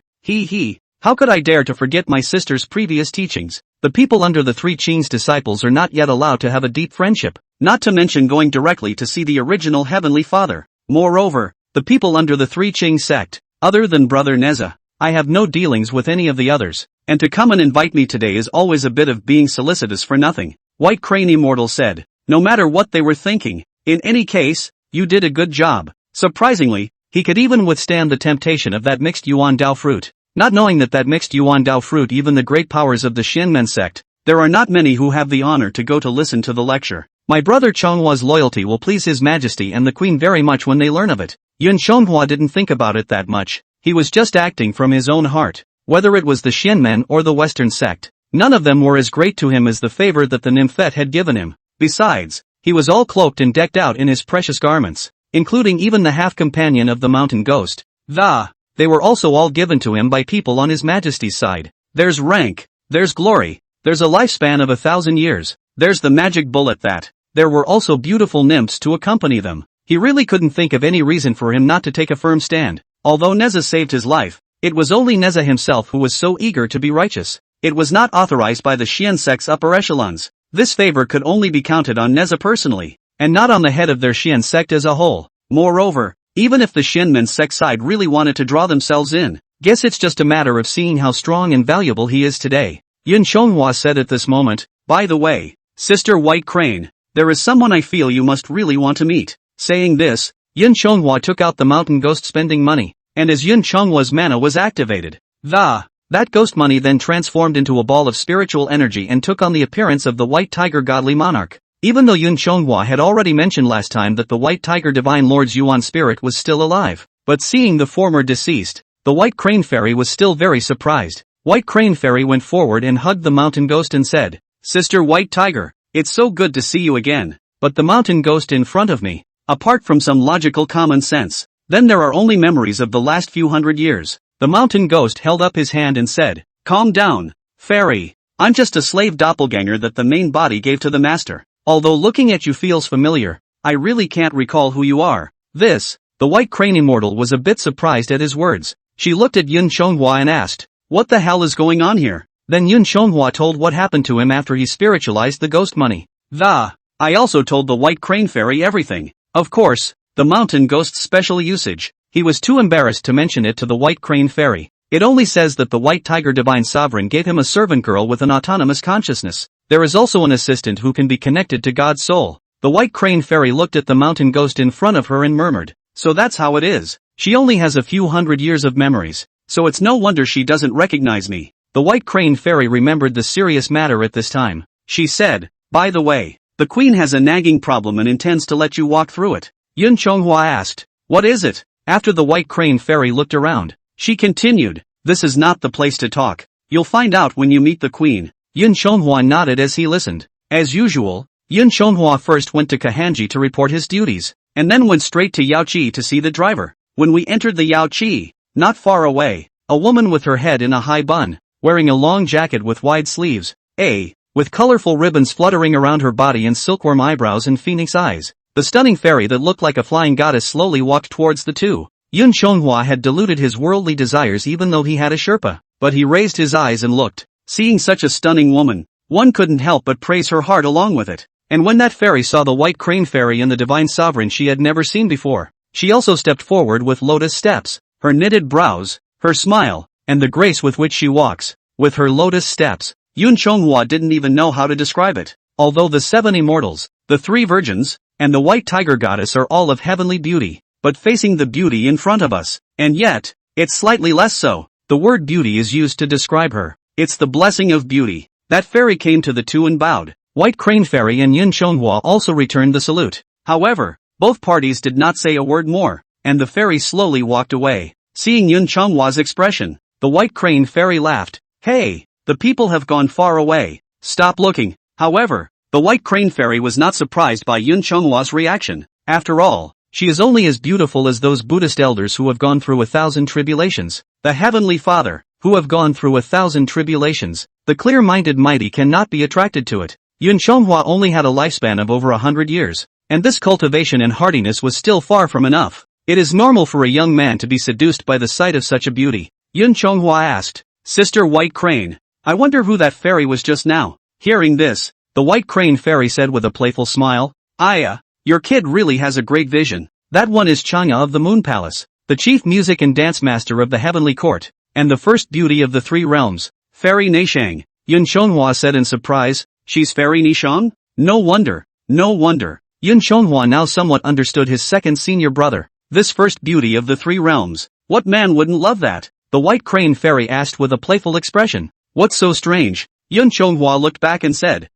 how could I dare to forget my sister's previous teachings? The people under the Three Qing's disciples are not yet allowed to have a deep friendship, not to mention going directly to see the original Heavenly Father. Moreover, the people under the Three Qing sect, other than Brother Neza, I have no dealings with any of the others, and to come and invite me today is always a bit of being solicitous for nothing. White Crane Immortal said, no matter what they were thinking, in any case, you did a good job. Surprisingly, he could even withstand the temptation of that mixed Yuan Dao fruit. Not knowing that mixed Yuan Dao fruit even the great powers of the Xianmen sect, there are not many who have the honor to go to listen to the lecture. My brother Chonghua's loyalty will please His Majesty and the Queen very much when they learn of it. Yun Chonghua didn't think about it that much, he was just acting from his own heart. Whether it was the Xianmen or the Western sect, none of them were as great to him as the favor that the Nymphette had given him. Besides, he was all cloaked and decked out in his precious garments, including even the half-companion of the mountain ghost. They were also all given to him by people on His Majesty's side. There's rank, there's glory, there's a lifespan of 1,000 years, there's the magic bullet that. There were also beautiful nymphs to accompany them. He really couldn't think of any reason for him not to take a firm stand. Although Neza saved his life, it was only Neza himself who was so eager to be righteous. It was not authorized by the Xian sect's upper echelons. This favor could only be counted on Neza personally, and not on the head of their Xian sect as a whole. Moreover, even if the Xianmen sect side really wanted to draw themselves in, guess it's just a matter of seeing how strong and valuable he is today. Yun Chonghua said at this moment, by the way, Sister White Crane, there is someone I feel you must really want to meet. Saying this, Yun Chonghua took out the mountain ghost spending money, and as Yun Chonghua's mana was activated, that ghost money then transformed into a ball of spiritual energy and took on the appearance of the White Tiger Godly Monarch. Even though Yun Chonghua had already mentioned last time that the White Tiger Divine Lord's Yuan spirit was still alive, but seeing the former deceased, the White Crane Fairy was still very surprised. White Crane Fairy went forward and hugged the mountain ghost and said, Sister White Tiger, it's so good to see you again. But the mountain ghost in front of me, apart from some logical common sense, then there are only memories of the last few hundred years. The mountain ghost held up his hand and said, calm down, Fairy. I'm just a slave doppelganger that the main body gave to the master. Although looking at you feels familiar, I really can't recall who you are. The White Crane Immortal was a bit surprised at his words. She looked at Yun Chonghua and asked, what the hell is going on here? Then Yun Chonghua told what happened to him after he spiritualized the ghost money. I also told the White Crane Fairy everything. Of course, the mountain ghost's special usage. He was too embarrassed to mention it to the White Crane Fairy. It only says that the White Tiger Divine Sovereign gave him a servant girl with an autonomous consciousness. There is also an assistant who can be connected to God's soul. The White Crane Fairy looked at the mountain ghost in front of her and murmured, so that's how it is. She only has a few hundred years of memories, so it's no wonder she doesn't recognize me. The White Crane Fairy remembered the serious matter at this time. She said, by the way, the queen has a nagging problem and intends to let you walk through it. Yun Chonghua asked, what is it? After the White Crane Fairy looked around, she continued, this is not the place to talk. You'll find out when you meet the queen. Yun Chonghua nodded as he listened. As usual, Yun Chonghua first went to Kahanji to report his duties, and then went straight to Yaoqi to see the driver. When we entered the Yaoqi, not far away, a woman with her head in a high bun, wearing a long jacket with wide sleeves, with colorful ribbons fluttering around her body and silkworm eyebrows and phoenix eyes. The stunning fairy that looked like a flying goddess slowly walked towards the two. Yun Chonghua had diluted his worldly desires even though he had a Sherpa, but he raised his eyes and looked. Seeing such a stunning woman, one couldn't help but praise her heart along with it. And when that fairy saw the White Crane Fairy and the divine sovereign she had never seen before, she also stepped forward with lotus steps, her knitted brows, her smile, and the grace with which she walks. With her lotus steps, Yun Chonghua didn't even know how to describe it. Although the 7 immortals, the 3 virgins, and the white tiger goddess are all of heavenly beauty, but facing the beauty in front of us, and yet, it's slightly less so. The word beauty is used to describe her. It's the blessing of beauty. That fairy came to the two and bowed. White Crane Fairy and Yun Chonghua also returned the salute. However, both parties did not say a word more, and the fairy slowly walked away. Seeing Yun Chonghua's expression, the White Crane Fairy laughed. Hey, the people have gone far away. Stop looking. However, the White Crane Fairy was not surprised by Yun Chonghua's reaction. After all, she is only as beautiful as those Buddhist elders who have gone through 1,000 tribulations. The Heavenly Father, who have gone through 1,000 tribulations. The clear-minded mighty cannot be attracted to it. Yun Chonghua only had a lifespan of over 100 years, and this cultivation and hardiness was still far from enough. It is normal for a young man to be seduced by the sight of such a beauty. Yun Chonghua asked, Sister White Crane, I wonder who that fairy was just now. Hearing this, the White Crane Fairy said with a playful smile, Aya, your kid really has a great vision. That one is Chang'e of the Moon Palace, the chief music and dance master of the heavenly court, and the first beauty of the 3 realms. Fairy Neishang, Yun Chonghua said in surprise, she's Fairy Nishang? No wonder, no wonder. Yun Chonghua now somewhat understood his second senior brother. This first beauty of the 3 realms, what man wouldn't love that? The White Crane Fairy asked with a playful expression. What's so strange? Yun Chonghua looked back and said,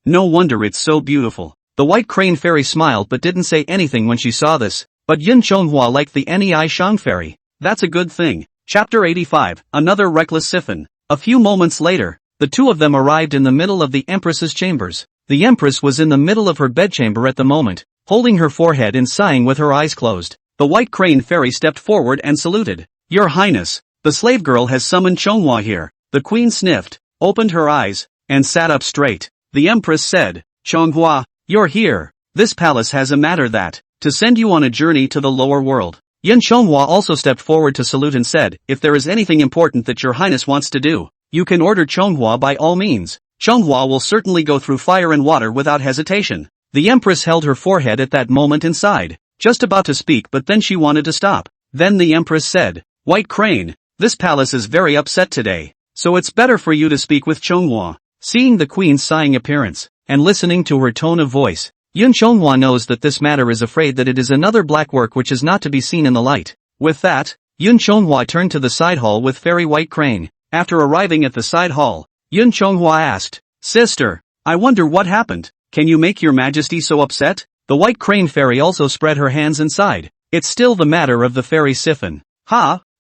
no wonder it's so beautiful. The White Crane Fairy smiled but didn't say anything when she saw this, but Yun Chonghua liked the Nei Shang Fairy. That's a good thing. Chapter 85, Another Reckless Siphon. A few moments later, the two of them arrived in the middle of the Empress's chambers. The Empress was in the middle of her bedchamber at the moment, holding her forehead and sighing with her eyes closed. The White Crane Fairy stepped forward and saluted. Your Highness, the slave girl has summoned Chonghua here. The queen sniffed, opened her eyes, and sat up straight. The Empress said, Chonghua, you're here. This palace has a matter to send you on a journey to the lower world. Yun Chonghua also stepped forward to salute and said, if there is anything important that your highness wants to do, you can order Chonghua by all means. Chonghua will certainly go through fire and water without hesitation. The Empress held her forehead at that moment and sighed, just about to speak but then she wanted to stop. Then the Empress said, White Crane, this palace is very upset today, so it's better for you to speak with Chonghua. Seeing the queen's sighing appearance, and listening to her tone of voice, Yun Chonghua knows that this matter is afraid that it is another black work which is not to be seen in the light. With that, Yun Chonghua turned to the side hall with Fairy White Crane. After arriving at the side hall, Yun Chonghua asked, Sister, I wonder what happened. Can you make your majesty so upset? The White Crane Fairy also spread her hands and sighed. It's still the matter of the fairy siphon.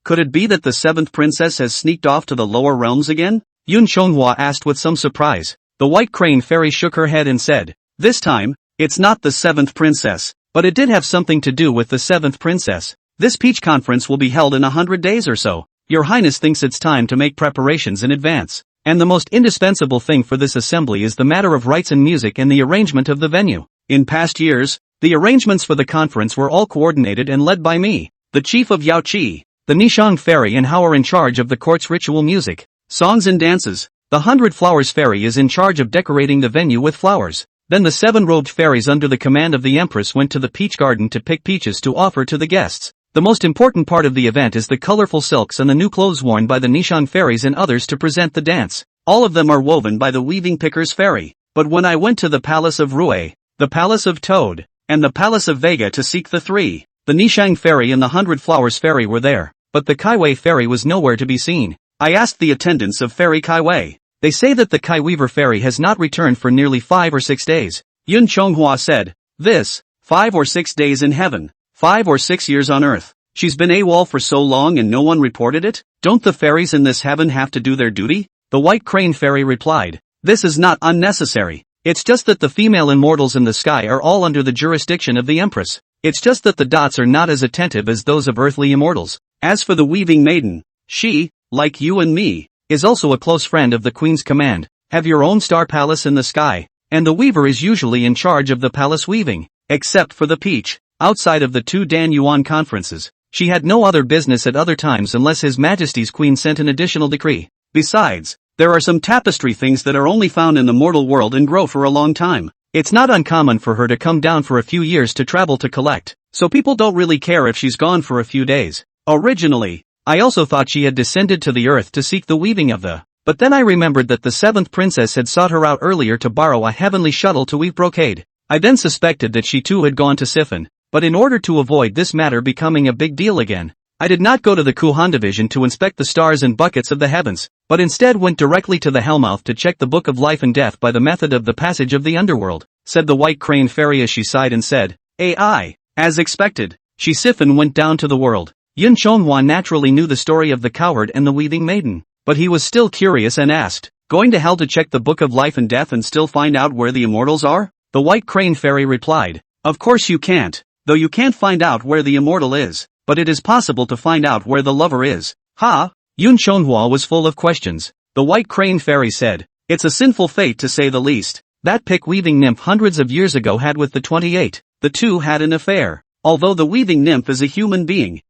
Could it be that the 7th princess has sneaked off to the lower realms again? Yun Chonghua asked with some surprise. The White Crane Fairy shook her head and said, This time, it's not the 7th princess, but it did have something to do with the 7th princess. This peach conference will be held in 100 days or so. Your Highness thinks it's time to make preparations in advance. And the most indispensable thing for this assembly is the matter of rites and music and the arrangement of the venue. In past years, the arrangements for the conference were all coordinated and led by me, the chief of Yaoqi. The Nishang Fairy and Hao are in charge of the court's ritual music, songs and dances. The 100 Flowers Fairy is in charge of decorating the venue with flowers. Then the 7 robed fairies under the command of the Empress went to the peach garden to pick peaches to offer to the guests. The most important part of the event is the colorful silks and the new clothes worn by the Nishang Fairies and others to present the dance. All of them are woven by the weaving pickers fairy. But when I went to the palace of Rue, the palace of Toad, and the palace of Vega to seek the 3, the Nishang Fairy and the 100 Flowers Fairy were there. but the Kaiwei fairy was nowhere to be seen. I asked the attendants of Fairy Kaiwei. They say that the Kai Weaver fairy has not returned for nearly 5 or 6 days. Yun Chonghua said, "This, 5 or 6 days in heaven, 5 or 6 years on earth. She's been AWOL for so long and no one reported it? Don't the fairies in this heaven have to do their duty?" The White Crane fairy replied, "This is not unnecessary. It's just that the female immortals in the sky are all under the jurisdiction of the Empress. It's just that the dots are not as attentive as those of earthly immortals. As for the Weaving Maiden, she, like you and me, is also a close friend of the Queen's command. Have your own star palace in the sky, and the weaver is usually in charge of the palace weaving, except for the Peach. Outside of the 2 Dan Yuan conferences, she had no other business at other times unless His Majesty's Queen sent an additional decree. Besides, there are some tapestry things that are only found in the mortal world and grow for a long time. It's not uncommon for her to come down for a few years to travel to collect, so people don't really care if she's gone for a few days. Originally, I also thought she had descended to the earth to seek the weaving of the, but then I remembered that the 7th princess had sought her out earlier to borrow a heavenly shuttle to weave brocade. I then suspected that she too had gone to Siphon, but in order to avoid this matter becoming a big deal again, I did not go to the Kuhan division to inspect the stars and buckets of the heavens, but instead went directly to the Hellmouth to check the Book of Life and Death by the method of the passage of the underworld, said the White Crane fairy as she sighed and said, "AI, as expected, she Siphon went down to the world." Yun Chonghua naturally knew the story of the coward and the Weaving Maiden, but he was still curious and asked, "Going to hell to check the Book of Life and Death and still find out where the immortals are?" The White Crane fairy replied, "Of course you can't, though you can't find out where the immortal is, but it is possible to find out where the lover is." Ha! Yun Chonghua was full of questions. The White Crane fairy said, "It's a sinful fate to say the least. That pick weaving nymph hundreds of years ago had with the 28, the two had an affair. Although the weaving nymph is a human being,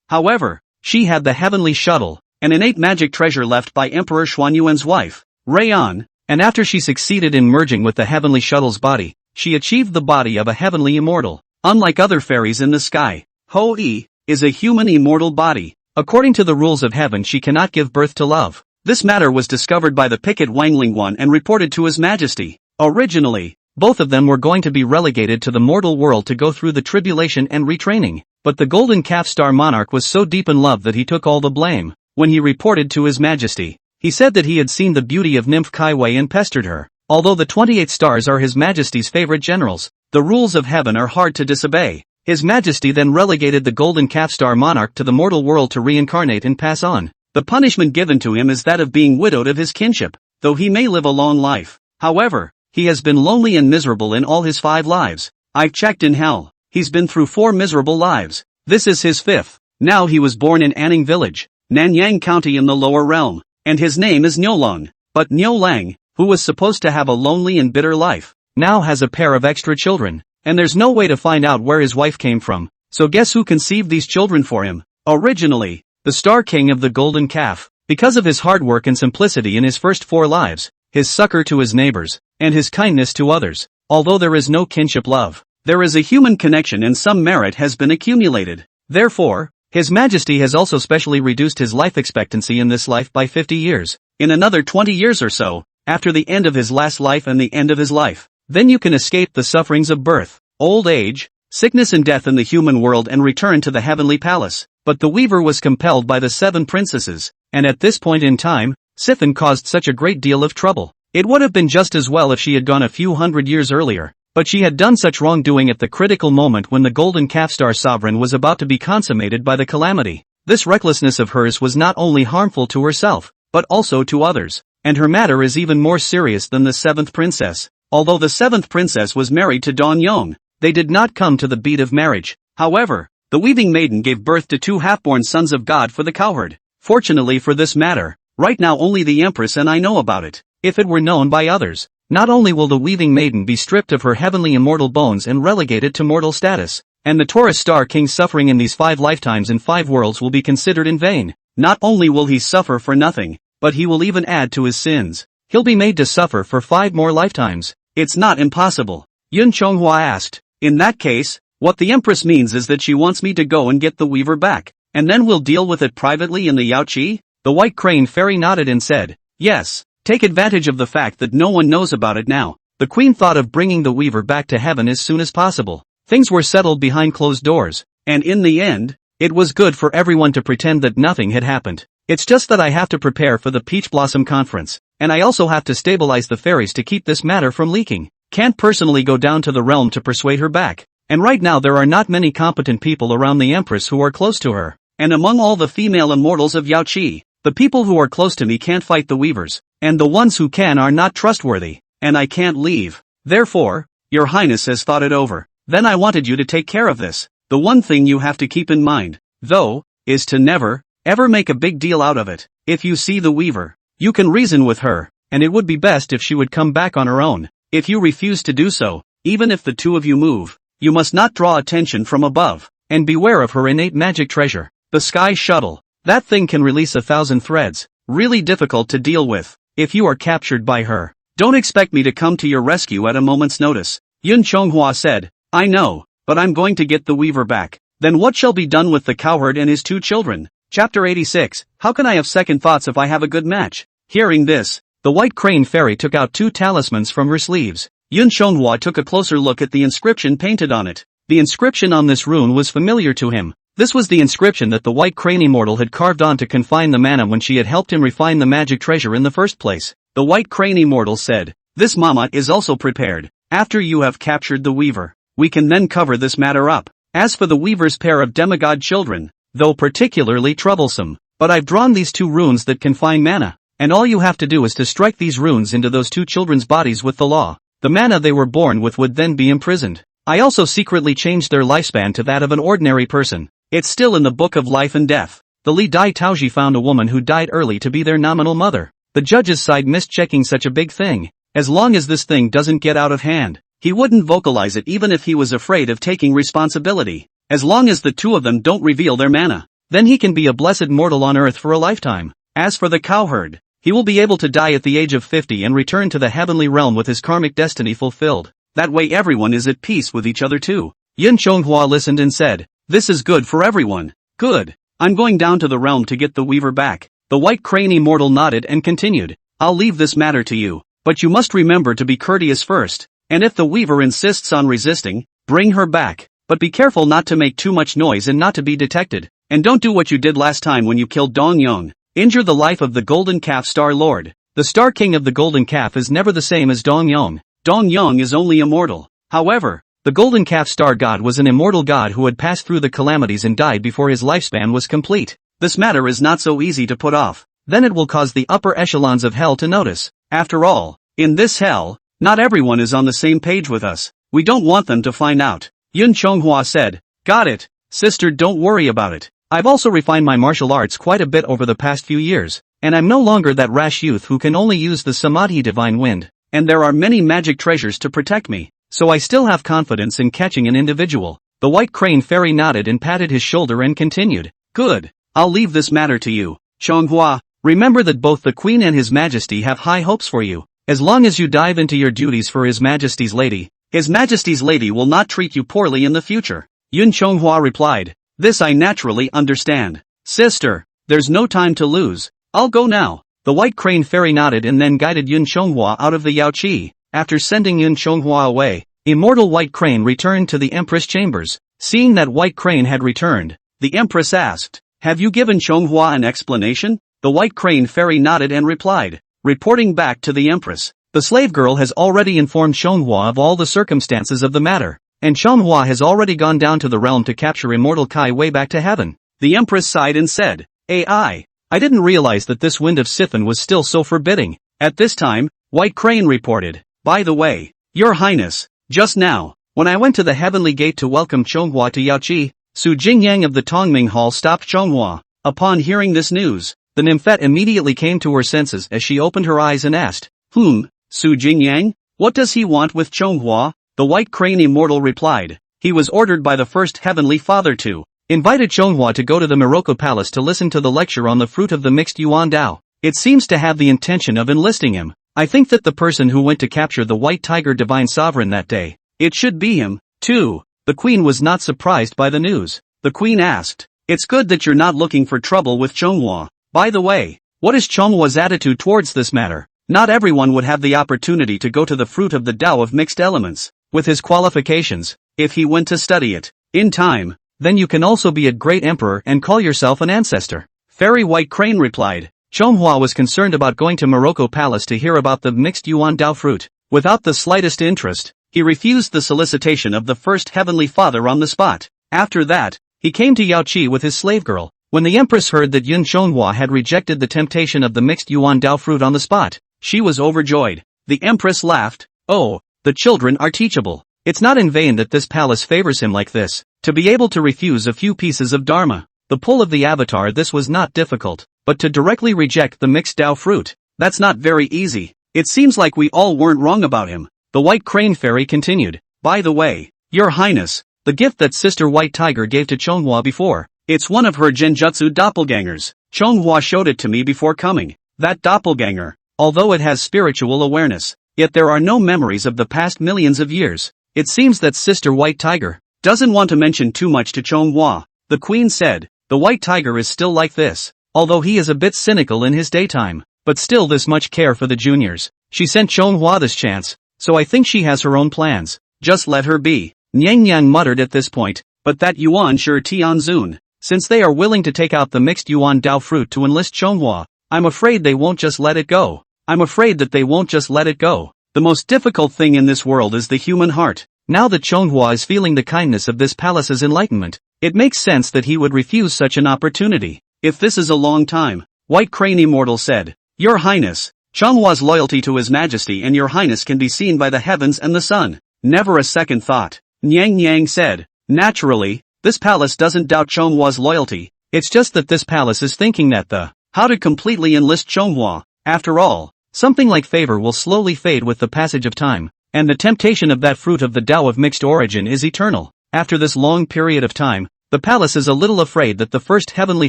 however, she had the heavenly shuttle, an innate magic treasure left by Emperor Xuanyuan's wife, Rayan, and after she succeeded in merging with the heavenly shuttle's body, she achieved the body of a heavenly immortal. Unlike other fairies in the sky, Ho-E is a human immortal body. According to the rules of heaven she cannot give birth to love. This matter was discovered by the Picket Wangling and reported to His Majesty. Originally, both of them were going to be relegated to the mortal world to go through the tribulation and retraining, but the Golden Calf Star Monarch was so deep in love that he took all the blame. When he reported to His Majesty, he said that he had seen the beauty of Nymph Kaiwei and pestered her. Although the 28 stars are His Majesty's favorite generals, the rules of heaven are hard to disobey. His Majesty then relegated the Golden Calf Star Monarch to the mortal world to reincarnate and pass on. The punishment given to him is that of being widowed of his kinship, though he may live a long life. However, he has been lonely and miserable in all his 5 lives. I've checked in hell. He's been through 4 miserable lives. This is his 5th. Now he was born in Anning Village, Nanyang County in the lower realm, and his name is Niolong. But Niolang, who was supposed to have a lonely and bitter life, now has a pair of extra children, and there's no way to find out where his wife came from. So guess who conceived these children for him? Originally, the Star King of the Golden Calf, because of his hard work and simplicity in his first 4 lives, his succor to his neighbors, and his kindness to others. Although there is no kinship love, there is a human connection and some merit has been accumulated. Therefore, His Majesty has also specially reduced his life expectancy in this life by 50 years. In another 20 years or so, after the end of his last life and the end of his life, then you can escape the sufferings of birth, old age, sickness and death in the human world and return to the heavenly palace. But the weaver was compelled by the 7 princesses, and at this point in time, Siphon caused such a great deal of trouble. It would have been just as well if she had gone a few hundred years earlier, but she had done such wrongdoing at the critical moment when the Golden Calf Star Sovereign was about to be consummated by the calamity. This recklessness of hers was not only harmful to herself, but also to others, and her matter is even more serious than the 7th princess. Although the 7th princess was married to Don Yong, they did not come to the beat of marriage. However, the Weaving Maiden gave birth to 2 half-born sons of God for the cowherd. Fortunately for this matter, right now only the Empress and I know about it. If it were known by others, not only will the Weaving Maiden be stripped of her heavenly immortal bones and relegated to mortal status, and the Taurus Star King's suffering in these 5 lifetimes in 5 worlds will be considered in vain. Not only will he suffer for nothing, but he will even add to his sins. He'll be made to suffer for 5 more lifetimes. It's not impossible. Yun Chonghua asked. In that case, what the Empress means is that she wants me to go and get the weaver back, and then we'll deal with it privately in the Yaoqi? The White Crane fairy nodded and said, yes, take advantage of the fact that no one knows about it now. The Queen thought of bringing the weaver back to heaven as soon as possible. Things were settled behind closed doors, and in the end, It was good for everyone to pretend that nothing had happened. It's just that I have to prepare for the Peach Blossom Conference, and I also have to stabilize the fairies to keep this matter from leaking. Can't personally go down to the realm to persuade her back. And right now there are not many competent people around the Empress who are close to her. And among all the female immortals of Yaoqi, the people who are close to me can't fight the weavers, and the ones who can are not trustworthy, and I can't leave. Therefore, Your Highness has thought it over. Then I wanted you to take care of this. The one thing you have to keep in mind, though, is to never, ever make a big deal out of it. If you see the weaver, you can reason with her, and it would be best if she would come back on her own. If you refuse to do so, even if the two of you move, you must not draw attention from above, and beware of her innate magic treasure, the Sky Shuttle. That thing can release 1,000 threads, really difficult to deal with. If you are captured by her, don't expect me to come to your rescue at a moment's notice. Yun Chonghua said, I know, but I'm going to get the weaver back. Then what shall be done with the cowherd and his 2 children? Chapter 86, How can I have second thoughts if I have a good match? Hearing this, the White Crane Fairy took out 2 talismans from her sleeves. Yun Chonghua took a closer look at the inscription painted on it. The inscription on this rune was familiar to him. This was the inscription that the White Crane Immortal had carved on to confine the mana when she had helped him refine the magic treasure in the first place. The White Crane Immortal said, This mama is also prepared. After you have captured the weaver, we can then cover this matter up. As for the weaver's pair of demigod children, though particularly troublesome, but I've drawn these 2 runes that confine mana, and all you have to do is to strike these runes into those 2 children's bodies with the law. The mana they were born with would then be imprisoned. I also secretly changed their lifespan to that of an ordinary person. It's still in the Book of Life and Death. The Li Dai Taoji found a woman who died early to be their nominal mother. The judge's side missed checking such a big thing. As long as this thing doesn't get out of hand, he wouldn't vocalize it even if he was afraid of taking responsibility. As long as the 2 of them don't reveal their mana, then he can be a blessed mortal on earth for a lifetime. As for the cowherd, he will be able to die at the age of 50 and return to the heavenly realm with his karmic destiny fulfilled. That way everyone is at peace with each other too. Yun Chonghua listened and said, This is good for everyone. Good. I'm going down to the realm to get the weaver back. The White Crane Immortal nodded and continued, I'll leave this matter to you, but you must remember to be courteous first, and if the weaver insists on resisting, bring her back. But be careful not to make too much noise and not to be detected, and don't do what you did last time when you killed Dong Yong. Injure the life of the Golden Calf Star Lord. The Star King of the Golden Calf is never the same as Dong Yong. Dong Yong is only immortal. However, the Golden Calf Star God was an immortal god who had passed through the calamities and died before his lifespan was complete. This matter is not so easy to put off. Then it will cause the upper echelons of hell to notice. After all, in this hell, not everyone is on the same page with us. We don't want them to find out. Yun Chonghua said, Got it, sister, don't worry about it. I've also refined my martial arts quite a bit over the past few years, and I'm no longer that rash youth who can only use the Samadhi Divine Wind, and there are many magic treasures to protect me, so I still have confidence in catching an individual. The White Crane Fairy nodded and patted his shoulder and continued, Good, I'll leave this matter to you. Chonghua, remember that both the Queen and His Majesty have high hopes for you. As long as you dive into your duties for His Majesty's lady, His Majesty's lady will not treat you poorly in the future. Yun Chonghua replied, This I naturally understand. Sister, there's no time to lose. I'll go now. The White Crane Fairy nodded and then guided Yun Chonghua out of the Yaoqi. After sending Yun Chonghua away, Immortal White Crane returned to the Empress chambers. Seeing that White Crane had returned, the Empress asked, Have you given Chonghua an explanation? The White Crane Fairy nodded and replied, Reporting back to the Empress, the slave girl has already informed Chonghua of all the circumstances of the matter, and Chonghua has already gone down to the realm to capture Immortal Kai way back to heaven. The Empress sighed and said, I didn't realize that this wind of Sithan was still so forbidding. At this time, White Crane reported, By the way, Your Highness, just now, when I went to the heavenly gate to welcome Chonghua to Yaoqi, Su Jingyang of the Tongming Hall stopped Chonghua. Upon hearing this news, the nymphette immediately came to her senses as she opened her eyes and asked, Su Jingyang? What does he want with Chonghua? The White Crane Immortal replied, He was ordered by the first Heavenly Father to invited Chonghua to go to the Morocco Palace to listen to the lecture on the fruit of the mixed Yuan Dao. It seems to have the intention of enlisting him. I think that the person who went to capture the White Tiger Divine Sovereign that day, it should be him, too. The Queen was not surprised by the news. The Queen asked, It's good that you're not looking for trouble with Chonghua. By the way, what is Chonghua's attitude towards this matter? Not everyone would have the opportunity to go to the fruit of the Tao of mixed elements. With his qualifications, if he went to study it, in time, then you can also be a great emperor and call yourself an ancestor. Fairy White Crane replied. Chonghua was concerned about going to Morocco Palace to hear about the mixed yuan dao fruit. Without the slightest interest, he refused the solicitation of the first heavenly father on the spot. After that, he came to Yaoqi with his slave girl. When the empress heard that Yun Chonghua had rejected the temptation of the mixed yuan dao fruit on the spot, she was overjoyed. The empress laughed. Oh, the children are teachable. It's not in vain that this palace favors him like this. To be able to refuse a few pieces of dharma, the pull of the avatar, this was not difficult, but to directly reject the mixed dao fruit, that's not very easy. It seems like we all weren't wrong about him. The White Crane Fairy continued. By the way, Your Highness, the gift that Sister White Tiger gave to Chonghua before, it's one of her genjutsu doppelgangers. Chonghua showed it to me before coming. That doppelganger, although it has spiritual awareness, yet there are no memories of the past millions of years. It seems that Sister White Tiger doesn't want to mention too much to Chonghua. The Queen said, the White Tiger is still like this, although he is a bit cynical in his daytime, but still this much care for the juniors. She sent Chonghua this chance, so I think she has her own plans. Just let her be. Nyang Yang muttered at this point, but that Yuan Shi Tianzun, since they are willing to take out the mixed yuan dao fruit to enlist Chonghua, I'm afraid they won't just let it go. I'm afraid that they won't just let it go. The most difficult thing in this world is the human heart. Now that Chonghua is feeling the kindness of this palace's enlightenment, it makes sense that he would refuse such an opportunity. If this is a long time, White Crane Immortal said, Your Highness, Chonghua's loyalty to His Majesty and Your Highness can be seen by the heavens and the sun. Never a second thought. Nyang Yang said, naturally, this palace doesn't doubt Chonghua's loyalty, it's just that this palace is thinking that how to completely enlist Chonghua. After all, something like favor will slowly fade with the passage of time, and the temptation of that fruit of the Tao of mixed origin is eternal. After this long period of time, the palace is a little afraid that the first heavenly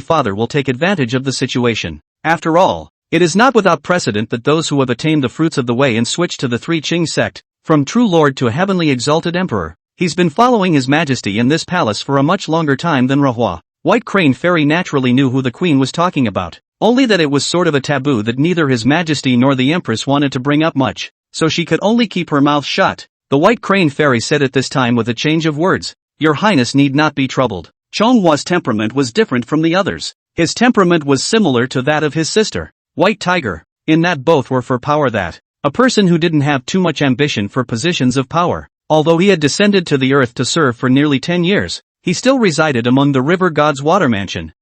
father will take advantage of the situation. After all, it is not without precedent that those who have attained the fruits of the way and switched to the Three Qing sect, from true lord to a heavenly exalted emperor, he's been following His Majesty in this palace for a much longer time than Rahua. White Crane Fairy naturally knew who the Queen was talking about, only that it was sort of a taboo that neither His Majesty nor the Empress wanted to bring up much, so she could only keep her mouth shut. The White Crane Fairy said at this time with a change of words, Your Highness need not be troubled. Chonghua's temperament was different from the others. His temperament was similar to that of his sister, White Tiger, in that both were for power, that a person who didn't have too much ambition for positions of power. Although he had descended to the earth to serve for nearly 10 years, he still resided among the river god's water mansion.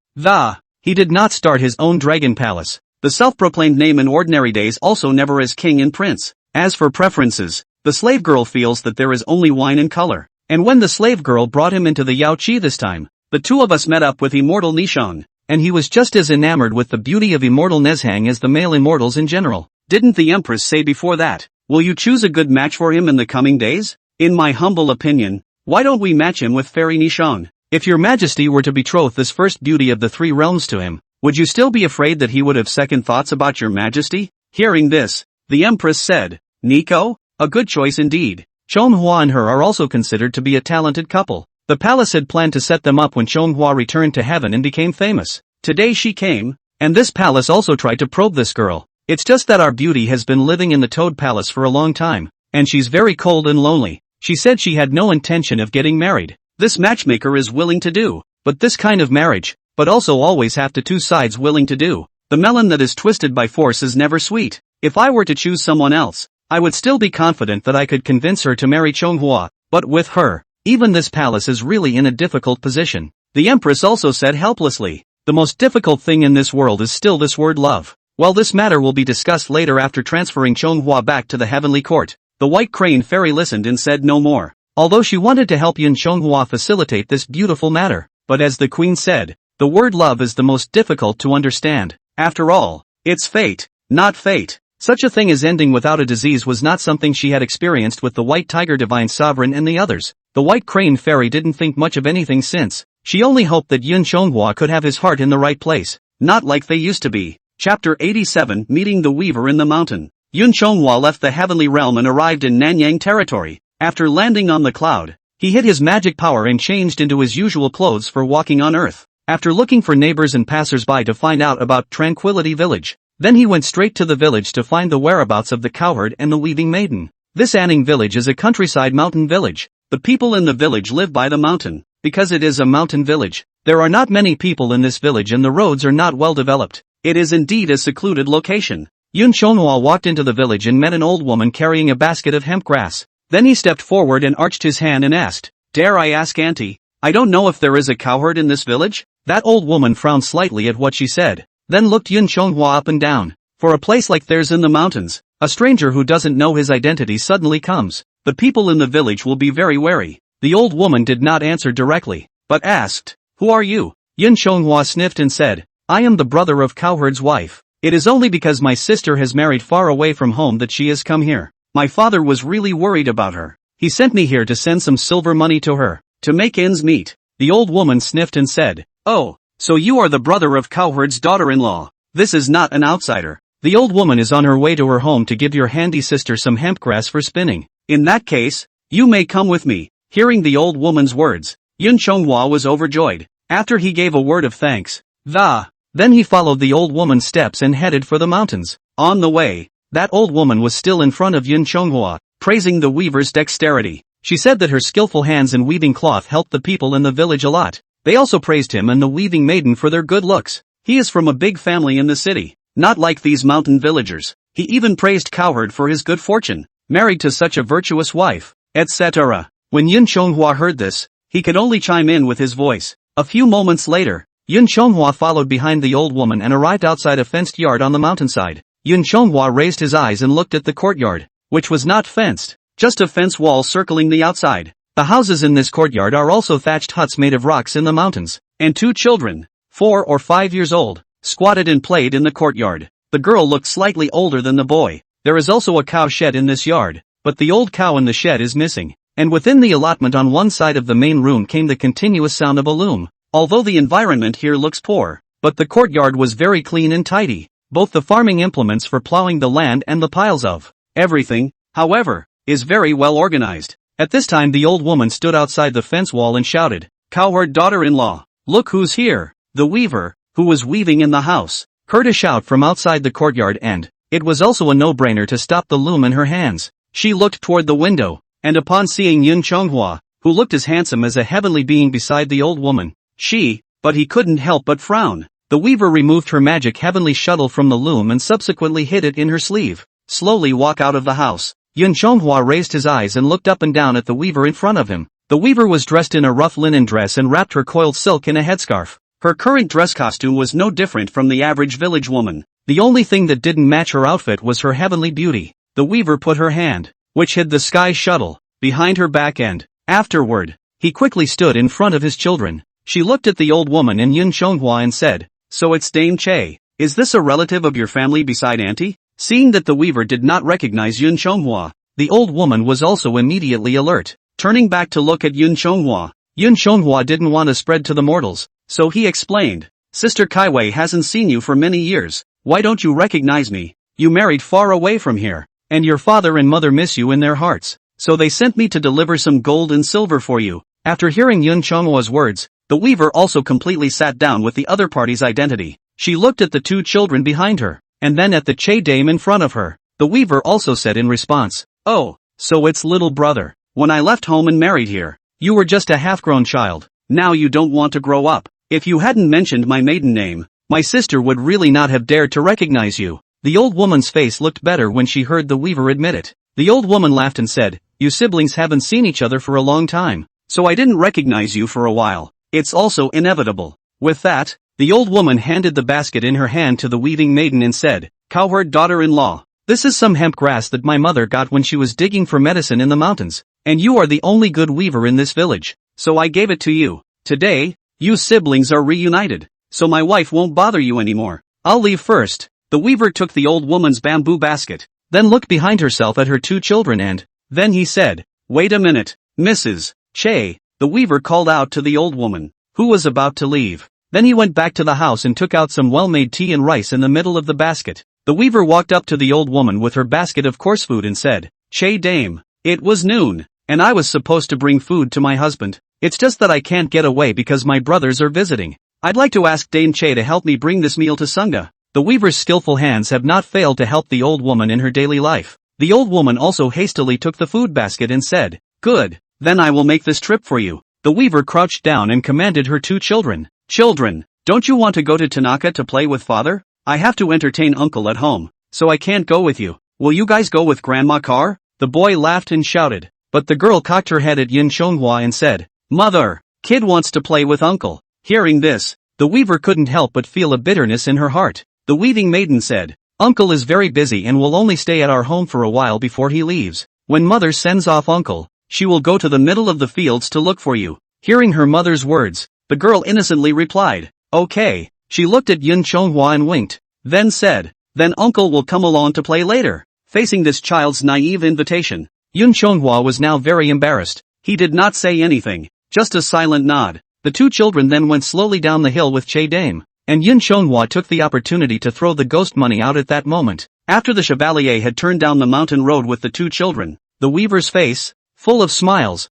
He did not start his own dragon palace. The self-proclaimed name in ordinary days also never as king and prince. As for preferences, the slave girl feels that there is only wine and color. And when the slave girl brought him into the Yaoqi this time, the two of us met up with immortal Nishang, and he was just as enamored with the beauty of immortal Nezhang as the male immortals in general. Didn't the Empress say before that, will you choose a good match for him in the coming days? In my humble opinion, why don't we match him with Fairy Nishang? If Your Majesty were to betroth this first beauty of the three realms to him, would you still be afraid that he would have second thoughts about Your Majesty? Hearing this, the Empress said, Nico, a good choice indeed. Chonghua and her are also considered to be a talented couple. The palace had planned to set them up when Chonghua returned to heaven and became famous. Today she came, and this palace also tried to probe this girl. It's just that our beauty has been living in the Toad Palace for a long time, and she's very cold and lonely. She said she had no intention of getting married. This matchmaker is willing to do, but this kind of marriage, but also always have to two sides willing to do. The melon that is twisted by force is never sweet. If I were to choose someone else, I would still be confident that I could convince her to marry Chonghua, but with her, even this palace is really in a difficult position. The Empress also said helplessly, the most difficult thing in this world is still this word love. Well, this matter will be discussed later after transferring Chonghua back to the heavenly court. The White Crane Fairy listened and said no more, although she wanted to help Yun Chonghua facilitate this beautiful matter. But as the Queen said, the word love is the most difficult to understand. After all, it's fate, not fate. Such a thing as ending without a disease was not something she had experienced with the White Tiger Divine Sovereign and the others. The White Crane Fairy didn't think much of anything since. She only hoped that Yun Chonghua could have his heart in the right place, not like they used to be. Chapter 87 Meeting the Weaver in the Mountain. Yun Chonghua left the heavenly realm and arrived in Nanyang territory. After landing on the cloud, he hid his magic power and changed into his usual clothes for walking on earth. After looking for neighbors and passers-by to find out about Tranquility Village, then he went straight to the village to find the whereabouts of the cowherd and the weaving maiden. This Anning village is a countryside mountain village. The people in the village live by the mountain. because it is a mountain village. There are not many people in this village and the roads are not well developed. It is indeed a secluded location. Yun Chonghua walked into the village and met an old woman carrying a basket of hemp grass. Then he stepped forward and arched his hand and asked, "Dare I ask, auntie? I don't know if there is a cowherd in this village?" That old woman frowned slightly at what she said, then looked Yun Chonghua up and down. For a place like theirs in the mountains, a stranger who doesn't know his identity suddenly comes. The people in the village will be very wary. The old woman did not answer directly, but asked, "Who are you?" Yun Chonghua sniffed and said, "I am the brother of cowherd's wife. It is only because my sister has married far away from home that she has come here. My father was really worried about her. He sent me here to send some silver money to her, to make ends meet." The old woman sniffed and said, "Oh, so you are the brother of cowherd's daughter-in-law. This is not an outsider. The old woman is on her way to her home to give your handy sister some hemp grass for spinning. In that case, you may come with me." Hearing the old woman's words, Yun Chonghua was overjoyed. After he gave a word of thanks, then he followed the old woman's steps and headed for the mountains. On the way, that old woman was still in front of Yun Chonghua, praising the weaver's dexterity. She said that her skillful hands in weaving cloth helped the people in the village a lot. They also praised him and the weaving maiden for their good looks. He is from a big family in the city, not like these mountain villagers. He even praised Cowherd for his good fortune, married to such a virtuous wife, etc. When Yun Chonghua heard this, he could only chime in with his voice. A few moments later, Yun Chonghua followed behind the old woman and arrived outside a fenced yard on the mountainside. Yun Chonghua raised his eyes and looked at the courtyard, which was not fenced, just a fence wall circling the outside. The houses in this courtyard are also thatched huts made of rocks in the mountains, and two children, 4 or 5 years old, squatted and played in the courtyard. The girl looked slightly older than the boy. There is also a cow shed in this yard, but the old cow in the shed is missing. And within the allotment on one side of the main room came the continuous sound of a loom. Although the environment here looks poor, but the courtyard was very clean and tidy. Both the farming implements for plowing the land and the piles of everything, however, is very well organized. At this time the old woman stood outside the fence wall and shouted, "Cowherd daughter-in-law, look who's here." The weaver, who was weaving in the house, heard a shout from outside the courtyard and it was also a no-brainer to stop the loom in her hands. She looked toward the window, and upon seeing Yun Chonghua, who looked as handsome as a heavenly being beside the old woman, but he couldn't help but frown. The weaver removed her magic heavenly shuttle from the loom and subsequently hid it in her sleeve. Slowly walk out of the house. Yun Chonghua raised his eyes and looked up and down at the weaver in front of him. The weaver was dressed in a rough linen dress and wrapped her coiled silk in a headscarf. Her current dress costume was no different from the average village woman. The only thing that didn't match her outfit was her heavenly beauty. The weaver put her hand, which hid the sky shuttle, behind her back and, afterward, he quickly stood in front of his children. She looked at the old woman and Yun Chonghua and said, "So it's Dame Che. Is this a relative of your family beside auntie?" Seeing that the weaver did not recognize Yun Chonghua, the old woman was also immediately alert. Turning back to look at Yun Chonghua didn't want to spread to the mortals, so he explained, "Sister Kaiwei hasn't seen you for many years. Why don't you recognize me? You married far away from here, and your father and mother miss you in their hearts, so they sent me to deliver some gold and silver for you." After hearing Yun Chonghua's words, the weaver also completely sat down with the other party's identity. She looked at the two children behind her, and then at the Che dame in front of her. The weaver also said in response, "Oh, so it's little brother. When I left home and married here, you were just a half-grown child. Now you don't want to grow up. If you hadn't mentioned my maiden name, my sister would really not have dared to recognize you." The old woman's face looked better when she heard the weaver admit it. The old woman laughed and said, "You siblings haven't seen each other for a long time, so I didn't recognize you for a while. It's also inevitable." With that, the old woman handed the basket in her hand to the weaving maiden and said, "Cowherd daughter-in-law, this is some hemp grass that my mother got when she was digging for medicine in the mountains, and you are the only good weaver in this village, so I gave it to you. Today, you siblings are reunited, so my wife won't bother you anymore. I'll leave first." The weaver took the old woman's bamboo basket, then looked behind herself at her two children and, then he said, "Wait a minute, Mrs. Che." The weaver called out to the old woman, who was about to leave. Then he went back to the house and took out some well-made tea and rice in the middle of the basket. The weaver walked up to the old woman with her basket of coarse food and said, "Che dame, it was noon, and I was supposed to bring food to my husband. It's just that I can't get away because my brothers are visiting. I'd like to ask Dame Che to help me bring this meal to Sunga." The weaver's skillful hands have not failed to help the old woman in her daily life. The old woman also hastily took the food basket and said, "Good, then I will make this trip for you." the weaver crouched down and commanded her two children. Children, don't you want to go to Tanaka to play with father? I have to entertain uncle at home, so I can't go with you. Will you guys go with Grandma Car? The boy laughed and shouted, but the girl cocked her head at Yin Chonghua and said, Mother, kid wants to play with uncle. Hearing this, the weaver couldn't help but feel a bitterness in her heart. The weaving maiden said, Uncle is very busy and will only stay at our home for a while before he leaves. When mother sends off uncle, she will go to the middle of the fields to look for you. Hearing her mother's words, the girl innocently replied, Okay. She looked at Yin Chonghua and winked, then said, Then uncle will come along to play later. Facing this child's naive invitation, Yin Chonghua was now very embarrassed. He did not say anything, just a silent nod. The two children then went slowly down the hill with Che Dame, and Yin Chonghua took the opportunity to throw the ghost money out at that moment. After the chevalier had turned down the mountain road with the two children, the weaver's face, full of smiles,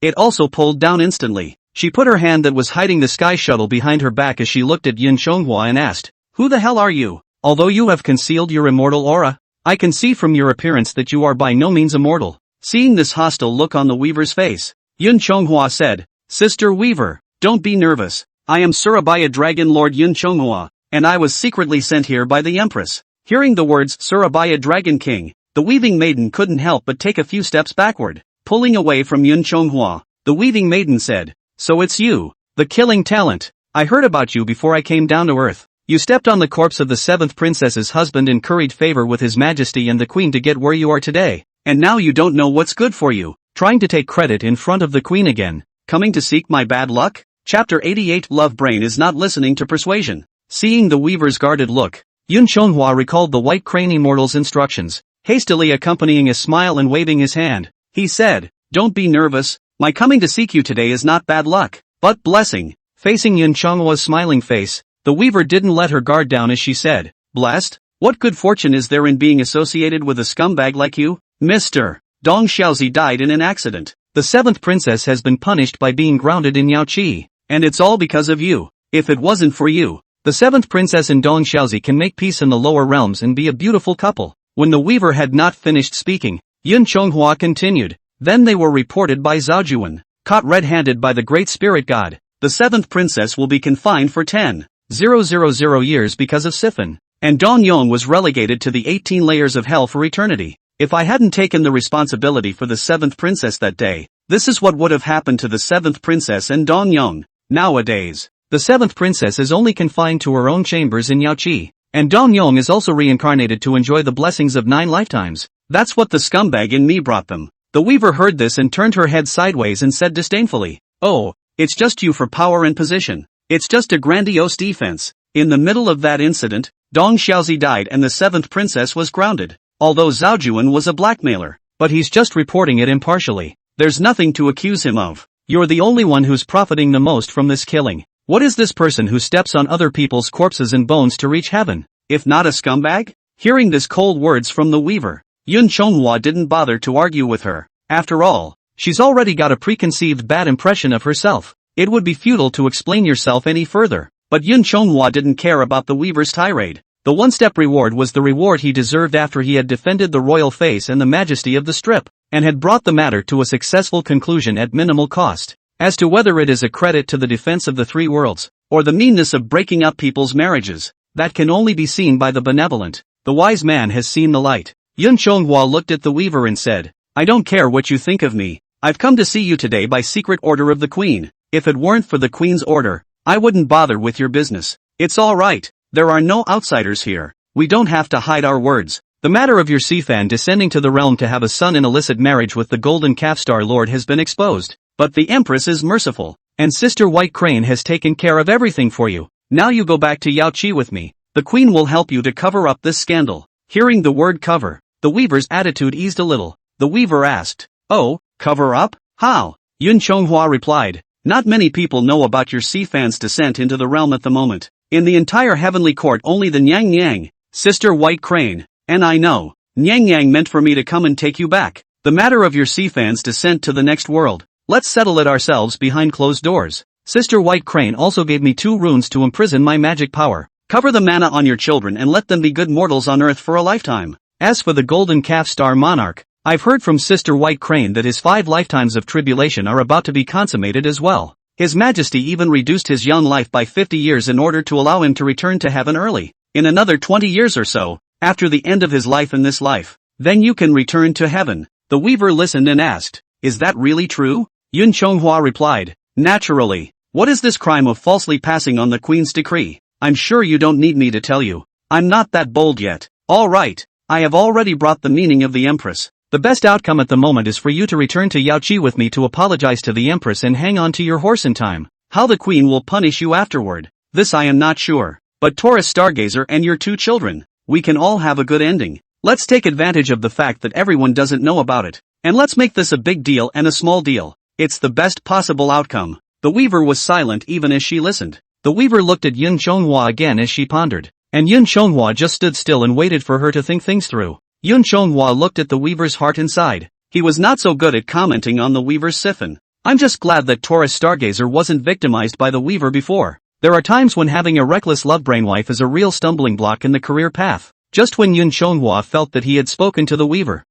it also pulled down instantly. She put her hand that was hiding the sky shuttle behind her back as she looked at Yin Chonghua and asked, Who the hell are you? Although you have concealed your immortal aura, I can see from your appearance that you are by no means immortal. Seeing this hostile look on the weaver's face, Yin Chonghua said, Sister Weaver, don't be nervous. I am Surabaya Dragon Lord Yin Chonghua, and I was secretly sent here by the Empress. Hearing the words Surabaya Dragon King, the weaving maiden couldn't help but take a few steps backward. Pulling away from Yin Chonghua, the weaving maiden said, So it's you, the killing talent. I heard about you before I came down to earth. You stepped on the corpse of the 7th princess's husband and curried favor with his majesty and the queen to get where you are today. And now you don't know what's good for you, trying to take credit in front of the queen again. Coming to seek my bad luck? Chapter 88 Love Brain is not listening to persuasion. Seeing the weaver's guarded look, Yin Chonghua recalled the White Crane Immortal's instructions, hastily accompanying a smile and waving his hand. He said, Don't be nervous, my coming to seek you today is not bad luck, but blessing. Facing Yin Chonghua's smiling face, the weaver didn't let her guard down as she said, Blessed? What good fortune is there in being associated with a scumbag like you? Mr. Dong Xiaozi died in an accident. The 7th princess has been punished by being grounded in Yaoqi, and it's all because of you. If it wasn't for you, the 7th princess and Dong Xiaozi can make peace in the lower realms and be a beautiful couple. When the weaver had not finished speaking, Yin Chonghua continued, Then they were reported by Zhao Juan, caught red-handed by the great spirit god. The 7th princess will be confined for 10,000 years because of Siphon, and Dong Yong was relegated to the 18 layers of hell for eternity. If I hadn't taken the responsibility for the 7th princess that day, this is what would have happened to the 7th princess and Dong Yong. Nowadays, the 7th princess is only confined to her own chambers in Yaoqi, and Dong Yong is also reincarnated to enjoy the blessings of 9 lifetimes. That's what the scumbag in me brought them. The weaver heard this and turned her head sideways and said disdainfully, Oh, it's just you for power and position. It's just a grandiose defense. In the middle of that incident, Dong Xiaozi died and the 7th princess was grounded. Although Zhao Juan was a blackmailer, but he's just reporting it impartially. There's nothing to accuse him of. You're the only one who's profiting the most from this killing. What is this person who steps on other people's corpses and bones to reach heaven, if not a scumbag? Hearing this cold words from the weaver, Yin Chonghua didn't bother to argue with her. After all, she's already got a preconceived bad impression of herself. It would be futile to explain yourself any further. But Yin Chonghua didn't care about the weaver's tirade. The one-step reward was the reward he deserved after he had defended the royal face and the majesty of the strip, and had brought the matter to a successful conclusion at minimal cost. As to whether it is a credit to the defense of the 3 worlds, or the meanness of breaking up people's marriages, that can only be seen by the benevolent. The wise man has seen the light. Yin Chonghua looked at the weaver and said, I don't care what you think of me. I've come to see you today by secret order of the queen. If it weren't for the queen's order, I wouldn't bother with your business. It's all right. There are no outsiders here. We don't have to hide our words. The matter of your Sifan descending to the realm to have a son in illicit marriage with the golden calf star lord has been exposed. But the Empress is merciful, and Sister White Crane has taken care of everything for you. Now you go back to Yaoqi with me. The queen will help you to cover up this scandal. Hearing the word cover, the weaver's attitude eased a little. The weaver asked, Oh, cover up? How? Yin Chonghua replied, Not many people know about your Sifan's descent into the realm at the moment. In the entire heavenly court only the Nyang Nyang, Sister White Crane, and I know. Nyang Nyang meant for me to come and take you back. The matter of your Sifan's descent to the next world, let's settle it ourselves behind closed doors. Sister White Crane also gave me 2 runes to imprison my magic power. Cover the mana on your children and let them be good mortals on earth for a lifetime. As for the golden calf star monarch, I've heard from Sister White Crane that his 5 lifetimes of tribulation are about to be consummated as well. His Majesty even reduced his young life by 50 years in order to allow him to return to heaven early. In another 20 years or so, after the end of his life in this life, then you can return to heaven. The weaver listened and asked, "Is that really true?" Yun Chonghua replied, "Naturally. What is this crime of falsely passing on the Queen's decree? I'm sure you don't need me to tell you. I'm not that bold yet. All right, I have already brought the meaning of the Empress. The best outcome at the moment is for you to return to Yaoqi with me to apologize to the Empress and hang on to your horse in time. How the Queen will punish you afterward, this I am not sure. But Taurus Stargazer and your 2 children, we can all have a good ending. Let's take advantage of the fact that everyone doesn't know about it, and let's make this a big deal and a small deal. It's the best possible outcome." The weaver was silent even as she listened. The weaver looked at Yun Chonghua again as she pondered, and Yun Chonghua just stood still and waited for her to think things through. Yun Chonghua looked at the weaver's heart inside. He was not so good at commenting on the weaver's siphon. I'm just glad that Taurus Stargazer wasn't victimized by the weaver before. There are times when having a reckless love brainwife is a real stumbling block in the career path. Just when Yun Chonghua felt that he had spoken to the weaver,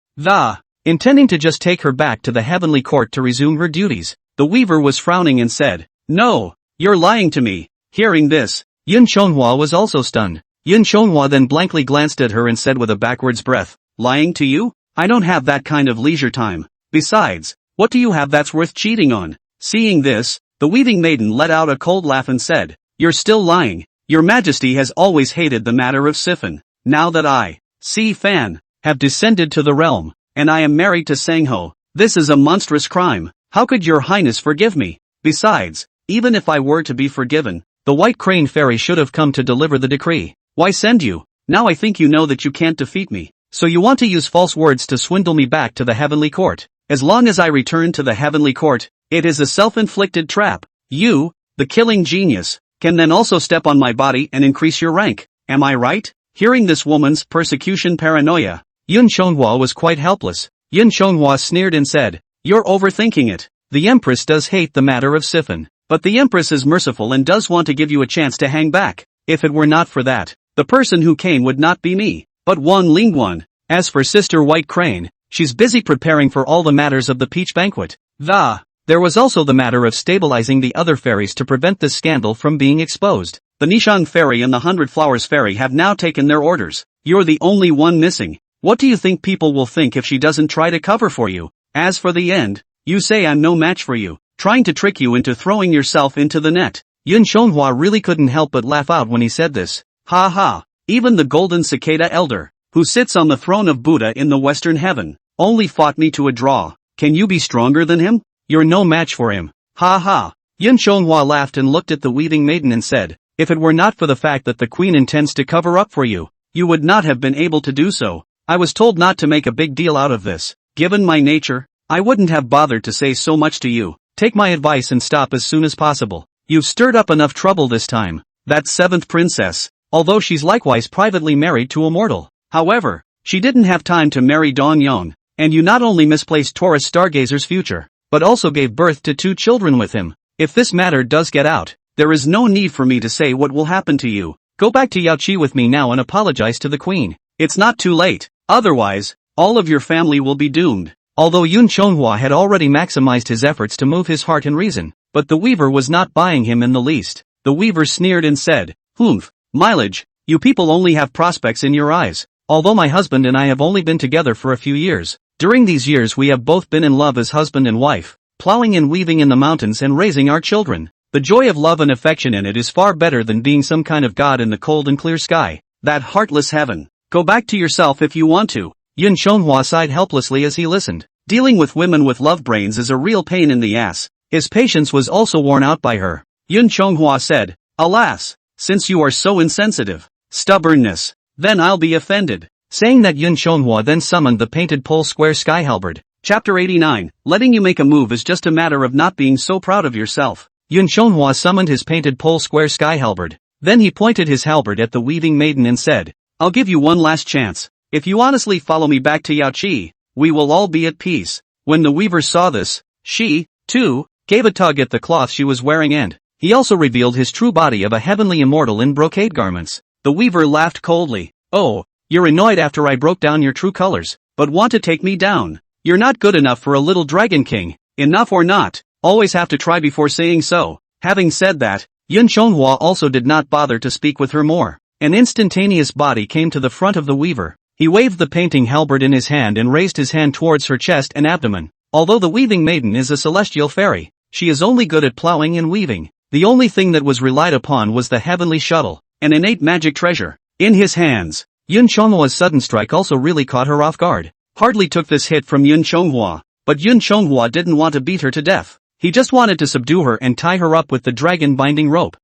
intending to just take her back to the heavenly court to resume her duties, the weaver was frowning and said, "No, you're lying to me." Hearing this, Yun Chonghua was also stunned. Yun Chonghua then blankly glanced at her and said with a backwards breath, "Lying to you? I don't have that kind of leisure time. Besides, what do you have that's worth cheating on?" Seeing this, the weaving maiden let out a cold laugh and said, "You're still lying. Your Majesty has always hated the matter of siphon. Now that I, Fan, have descended to the realm, and I am married to Sangho, this is a monstrous crime. How could your highness forgive me? Besides, even if I were to be forgiven, the White Crane Fairy should have come to deliver the decree. Why send you? Now I think you know that you can't defeat me. So you want to use false words to swindle me back to the heavenly court. As long as I return to the heavenly court, it is a self-inflicted trap. You, the killing genius, can then also step on my body and increase your rank. Am I right?" Hearing this woman's persecution paranoia, Yun Chonghua was quite helpless. Yun Chonghua sneered and said, "You're overthinking it. The Empress does hate the matter of siphon, but the Empress is merciful and does want to give you a chance to hang back. If it were not for that, the person who came would not be me, but Wan Lingguan. As for Sister White Crane, she's busy preparing for all the matters of the peach banquet. There was also the matter of stabilizing the other fairies to prevent this scandal from being exposed. The Nishan Fairy and the 100 Flowers Fairy have now taken their orders. You're the only one missing. What do you think people will think if she doesn't try to cover for you? As for the end, you say I'm no match for you, trying to trick you into throwing yourself into the net." Yun Chonghua really couldn't help but laugh out when he said this. Ha ha, even the golden cicada elder, who sits on the throne of Buddha in the western heaven, only fought me to a draw. Can you be stronger than him? You're no match for him. Ha ha. Yun Chonghua laughed and looked at the weaving maiden and said, "If it were not for the fact that the queen intends to cover up for you, you would not have been able to do so. I was told not to make a big deal out of this. Given my nature, I wouldn't have bothered to say so much to you. Take my advice and stop as soon as possible. You've stirred up enough trouble this time." That 7th princess, although she's likewise privately married to a mortal. However, she didn't have time to marry Dong Yong, and you not only misplaced Taurus Stargazer's future, but also gave birth to 2 children with him. If this matter does get out, there is no need for me to say what will happen to you. Go back to Yaoqi with me now and apologize to the queen. It's not too late, otherwise, all of your family will be doomed. Although Yun Chonghua had already maximized his efforts to move his heart and reason, but the weaver was not buying him in the least. The weaver sneered and said, "Humph, mileage, you people only have prospects in your eyes. Although my husband and I have only been together for a few years, during these years we have both been in love as husband and wife, plowing and weaving in the mountains and raising our children. The joy of love and affection in it is far better than being some kind of god in the cold and clear sky. That heartless heaven. Go back to yourself if you want to." Yun Chonghua sighed helplessly as he listened. Dealing with women with love brains is a real pain in the ass. His patience was also worn out by her. Yun Chonghua said, "Alas, since you are so insensitive, stubbornness, then I'll be offended." Saying that, Yun Chonghua then summoned the painted pole square sky halberd. Chapter 89, Letting you make a move is just a matter of not being so proud of yourself. Yun Chonghua summoned his painted pole square sky halberd. Then he pointed his halberd at the weaving maiden and said, "I'll give you one last chance. If you honestly follow me back to Yaoqi, we will all be at peace." When the weaver saw this, she, too, gave a tug at the cloth she was wearing and he also revealed his true body of a heavenly immortal in brocade garments. The weaver laughed coldly. "Oh, You're annoyed after I broke down your true colors, but want to take me down. You're not good enough for a little dragon king. Enough or not, always have to try before saying so. Having said that, Yun Chonghua also did not bother to speak with her more. An instantaneous body came to the front of the weaver. He waved the painting halberd in his hand and raised his hand towards her chest and abdomen. Although the weaving maiden is a celestial fairy, she is only good at plowing and weaving. The only thing that was relied upon was the heavenly shuttle, an innate magic treasure, in his hands. Yun Chonghua's sudden strike also really caught her off guard. Hardly took this hit from Yun Chonghua, but Yun Chonghua didn't want to beat her to death. He just wanted to subdue her and tie her up with the dragon binding rope.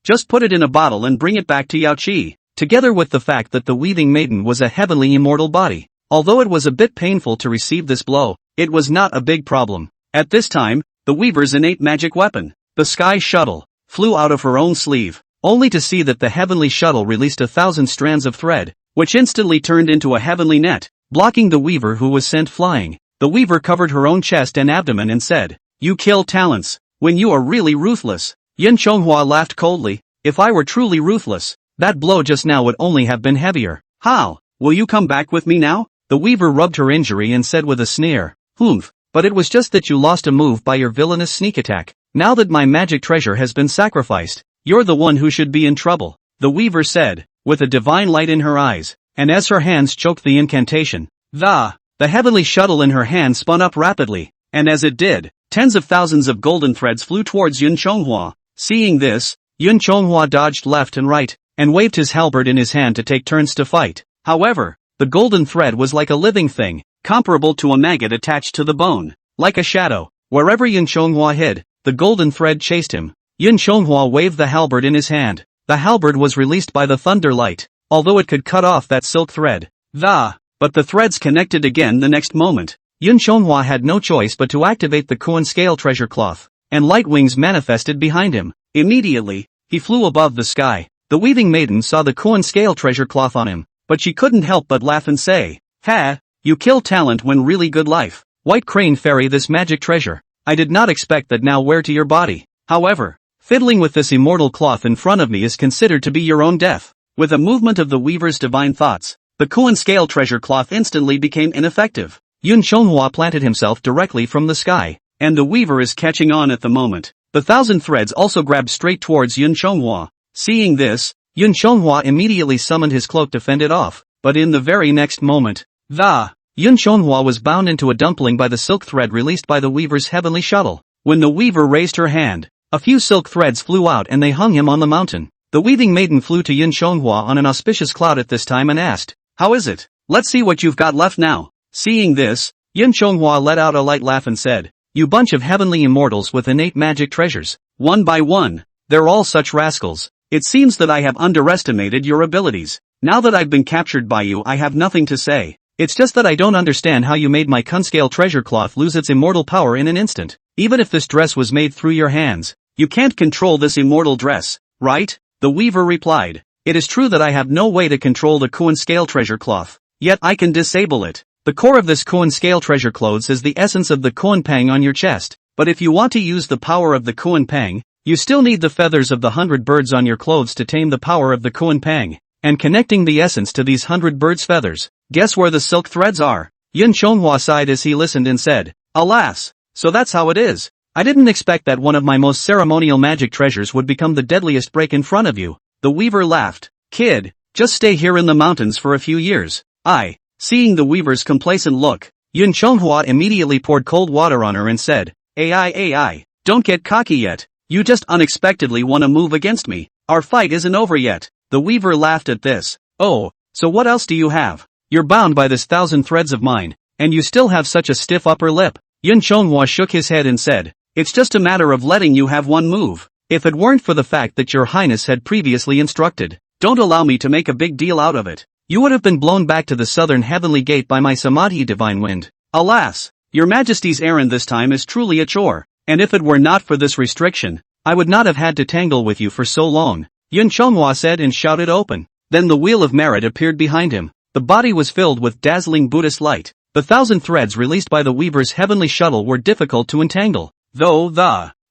Just put it in a bottle and bring it back to Yaoqi. Together with the fact that the weaving maiden was a heavenly immortal body. Although it was a bit painful to receive this blow, it was not a big problem. At this time, the weaver's innate magic weapon, the sky shuttle, flew out of her own sleeve, only to see that the heavenly shuttle released 1,000 strands of thread, which instantly turned into a heavenly net, blocking the weaver who was sent flying. The weaver covered her own chest and abdomen and said, "You kill talents, when you are really ruthless." Yun Chonghua laughed coldly. "If I were truly ruthless, that blow just now would only have been heavier." "How? Will you come back with me now?" The weaver rubbed her injury and said with a sneer, "Humph, but it was just that you lost a move by your villainous sneak attack. Now that my magic treasure has been sacrificed, you're the one who should be in trouble," the weaver said, with a divine light in her eyes, and as her hands choked the incantation, the heavenly shuttle in her hand spun up rapidly, and as it did, tens of thousands of golden threads flew towards Yun Chonghua. Seeing this, Yun Chonghua dodged left and right, and waved his halberd in his hand to take turns to fight. However, the golden thread was like a living thing, comparable to a maggot attached to the bone. Like a shadow, wherever Yun Chonghua hid, the golden thread chased him. Yun Chonghua waved the halberd in his hand. The halberd was released by the thunder light, although it could cut off that silk thread. But the threads connected again the next moment. Yun Chonghua had no choice but to activate the Kuan scale treasure cloth, and light wings manifested behind him. Immediately, he flew above the sky. The weaving maiden saw the Kuan scale treasure cloth on him, but she couldn't help but laugh and say, "Ha, you kill talent when really good life. White crane fairy, this magic treasure, I did not expect that now wear to your body. However, fiddling with this immortal cloth in front of me is considered to be your own death." With a movement of the weaver's divine thoughts, the Kuan scale treasure cloth instantly became ineffective. Yun Chonghua planted himself directly from the sky, and the weaver is catching on at the moment. The 1,000 threads also grabbed straight towards Yun Chonghua. Seeing this, Yun Chonghua immediately summoned his cloak to fend it off, but in the very next moment, Yun Chonghua was bound into a dumpling by the silk thread released by the weaver's heavenly shuttle. When the weaver raised her hand, a few silk threads flew out and they hung him on the mountain. The weaving maiden flew to Yun Chonghua on an auspicious cloud at this time and asked, "How is it? Let's see what you've got left now." Seeing this, Yun Chonghua let out a light laugh and said, "You bunch of heavenly immortals with innate magic treasures. One by one, they're all such rascals. It seems that I have underestimated your abilities. Now that I've been captured by you, I have nothing to say. It's just that I don't understand how you made my Kunscale treasure cloth lose its immortal power in an instant. Even if this dress was made through your hands, you can't control this immortal dress, right?" The weaver replied, "It is true that I have no way to control the Kuan scale treasure cloth, yet I can disable it. The core of this Kuan scale treasure clothes is the essence of the Kuan Pang on your chest, but if you want to use the power of the Kuan Pang, you still need the feathers of the 100 birds on your clothes to tame the power of the Kuan Pang, and connecting the essence to these 100 birds' feathers. Guess where the silk threads are?" Yun Chonghua sighed as he listened and said, "Alas, so that's how it is. I didn't expect that one of my most ceremonial magic treasures would become the deadliest break in front of you." The weaver laughed. "Kid, just stay here in the mountains for a few years." Seeing the weaver's complacent look, Yun Chonghua immediately poured cold water on her and said, "Ai, don't get cocky yet. You just unexpectedly want to move against me. Our fight isn't over yet." The weaver laughed at this. "Oh, so what else do you have? You're bound by this 1,000 threads of mine, and you still have such a stiff upper lip." Yun Chonghua shook his head and said, "It's just a matter of letting you have one move. If it weren't for the fact that your highness had previously instructed, don't allow me to make a big deal out of it, you would have been blown back to the southern heavenly gate by my Samadhi divine wind. Alas, your majesty's errand this time is truly a chore, and if it were not for this restriction, I would not have had to tangle with you for so long." Yun Chonghua said and shouted open. Then the wheel of merit appeared behind him. The body was filled with dazzling Buddhist light. The 1,000 threads released by the weaver's heavenly shuttle were difficult to entangle,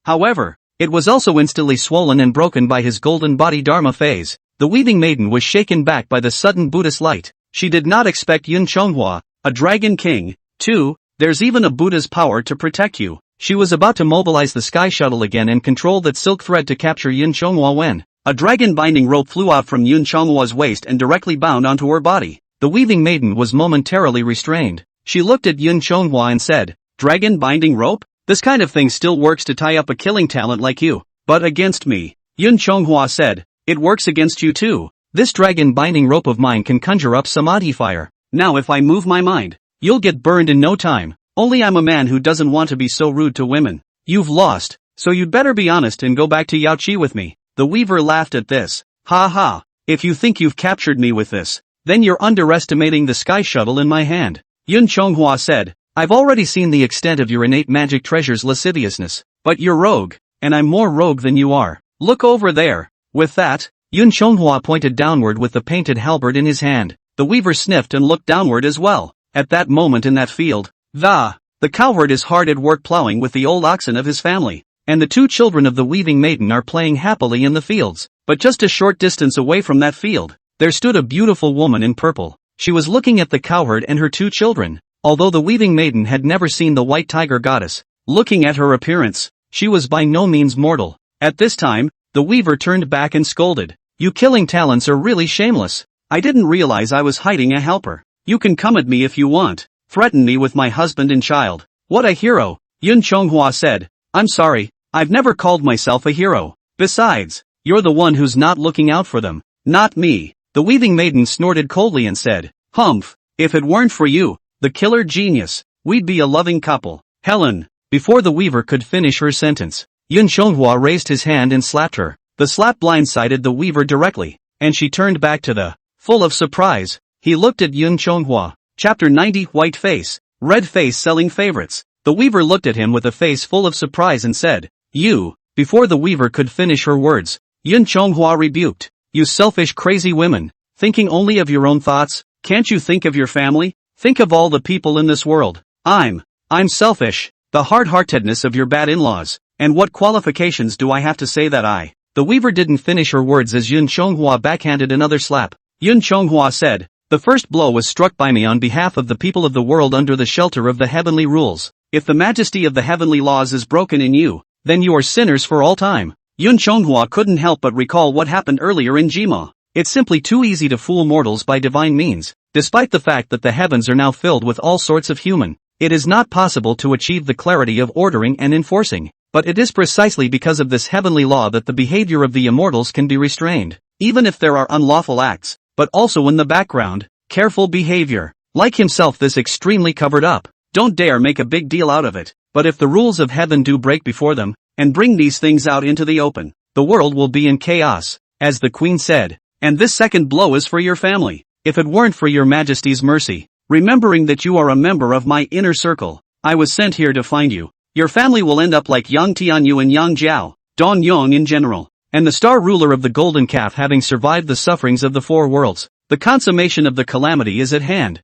however, it was also instantly swollen and broken by his golden body Dharma phase. The weaving maiden was shaken back by the sudden Buddhist light. She did not expect Yun Chonghua, a dragon king, too. There's even a Buddha's power to protect you. She was about to mobilize the sky shuttle again and control that silk thread to capture Yun Chonghua when a dragon binding rope flew out from Yun Chonghua's waist and directly bound onto her body. The weaving maiden was momentarily restrained. She looked at Yun Chonghua and said, "Dragon binding rope? This kind of thing still works to tie up a killing talent like you. But against me." Yun Chonghua said, "It works against you too. This dragon binding rope of mine can conjure up samadhi fire. Now if I move my mind, you'll get burned in no time. Only I'm a man who doesn't want to be so rude to women. You've lost, so you'd better be honest and go back to Yaoqi with me." The weaver laughed at this. "Ha ha, if you think you've captured me with this, then you're underestimating the sky shuttle in my hand." Yun Chonghua said, "I've already seen the extent of your innate magic treasure's lasciviousness, but you're rogue, and I'm more rogue than you are. Look over there." With that, Yun Chonghua pointed downward with the painted halberd in his hand. The weaver sniffed and looked downward as well. At that moment in that field, the cowherd is hard at work plowing with the old oxen of his family, and the two children of the weaving maiden are playing happily in the fields. But just a short distance away from that field, there stood a beautiful woman in purple. She was looking at the cowherd and her two children. Although the weaving maiden had never seen the white tiger goddess, looking at her appearance, she was by no means mortal. At this time, the weaver turned back and scolded, "You killing talents are really shameless. I didn't realize I was hiding a helper. You can come at me if you want. Threaten me with my husband and child. What a hero." Yun Chonghua said, "I'm sorry, I've never called myself a hero. Besides, you're the one who's not looking out for them, not me." The weaving maiden snorted coldly and said, "Humph, if it weren't for you, the killer genius, we'd be a loving couple." Helen. Before the weaver could finish her sentence, Yun Chonghua raised his hand and slapped her. The slap blindsided the weaver directly, and she turned back to the full of surprise. He looked at Yun Chonghua. Chapter 90. White face, red face selling favorites. The weaver looked at him with a face full of surprise and said, "You." Before the weaver could finish her words, Yun Chonghua rebuked, "You selfish crazy women, thinking only of your own thoughts, can't you think of your family? Think of all the people in this world. I'm selfish. The hard-heartedness of your bad in-laws, and what qualifications do I have to say that I..." The weaver didn't finish her words as Yun Chonghua backhanded another slap. Yun Chonghua said, "The first blow was struck by me on behalf of the people of the world under the shelter of the heavenly rules. If the majesty of the heavenly laws is broken in you, then you are sinners for all time." Yun Chonghua couldn't help but recall what happened earlier in Jima. It's simply too easy to fool mortals by divine means. Despite the fact that the heavens are now filled with all sorts of human, it is not possible to achieve the clarity of ordering and enforcing. But it is precisely because of this heavenly law that the behavior of the immortals can be restrained, even if there are unlawful acts, but also in the background, careful behavior. Like himself, this extremely covered up. Don't dare make a big deal out of it. But if the rules of heaven do break before them, and bring these things out into the open, the world will be in chaos, as the queen said. And this second blow is for your family. If it weren't for your majesty's mercy, remembering that you are a member of my inner circle, I was sent here to find you. Your family will end up like Yang Tianyu and Yang Jiao, Don Yong in general, and the star ruler of the golden calf having survived the sufferings of the four worlds. The consummation of the calamity is at hand.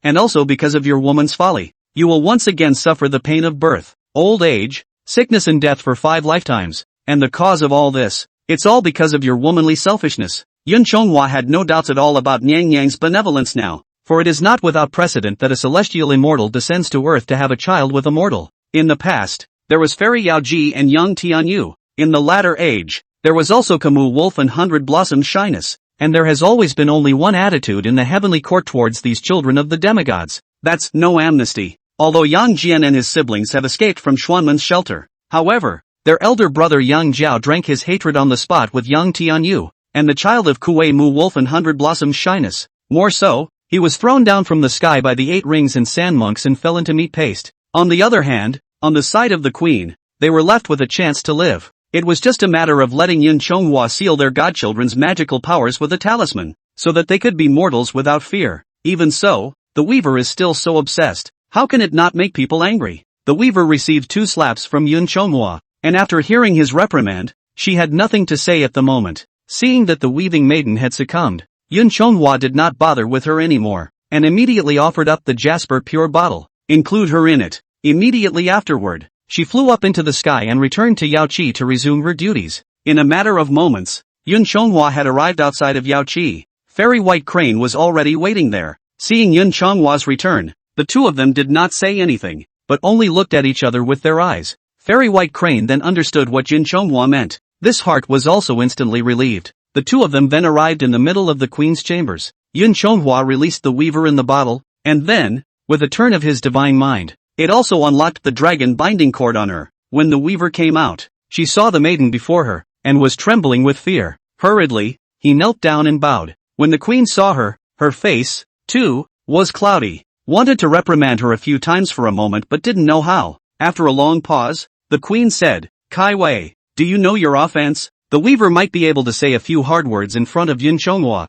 And also because of your woman's folly, you will once again suffer the pain of birth, old age, sickness and death for 5 lifetimes. And the cause of all this, it's all because of your womanly selfishness." Yun Chonghua had no doubts at all about Niang Yang's benevolence now, for it is not without precedent that a celestial immortal descends to earth to have a child with a mortal. In the past, there was Fairy Yao Ji and Yang Tianyu. In the latter age, there was also Camus Wolf and Hundred Blossoms Shyness. And there has always been only one attitude in the heavenly court towards these children of the demigods. That's no amnesty. Although Yang Jian and his siblings have escaped from Xuanmen's shelter, however, their elder brother Yang Jiao drank his hatred on the spot with Yang Tianyu, and the child of Kuei Mu Wolf and Hundred Blossoms Shyness. More so, he was thrown down from the sky by the 8 rings and sand monks and fell into meat paste. On the other hand, on the side of the queen, they were left with a chance to live. It was just a matter of letting Yun Chonghua seal their godchildren's magical powers with a talisman, so that they could be mortals without fear. Even so, the weaver is still so obsessed. How can it not make people angry? The weaver received 2 slaps from Yun Chonghua, and after hearing his reprimand, she had nothing to say at the moment. Seeing that the weaving maiden had succumbed, Yun Chonghua did not bother with her anymore, and immediately offered up the jasper pure bottle. Include her in it. Immediately afterward, she flew up into the sky and returned to Yaoqi to resume her duties. In a matter of moments, Yun Chonghua had arrived outside of Yaoqi. Fairy White Crane was already waiting there. Seeing Yun Chonghua's return, the two of them did not say anything, but only looked at each other with their eyes. Fairy White Crane then understood what Yun Chonghua meant. This heart was also instantly relieved. The two of them then arrived in the middle of the queen's chambers. Yun Chonghua released the weaver in the bottle, and then, with a turn of his divine mind, it also unlocked the dragon binding cord on her. When the weaver came out, she saw the maiden before her, and was trembling with fear. Hurriedly, he knelt down and bowed. When the queen saw her, her face, too, was cloudy. Wanted to reprimand her a few times for a moment but didn't know how. After a long pause, the queen said, "Kai Wei, do you know your offense?" The weaver might be able to say a few hard words in front of Yun Chonghua.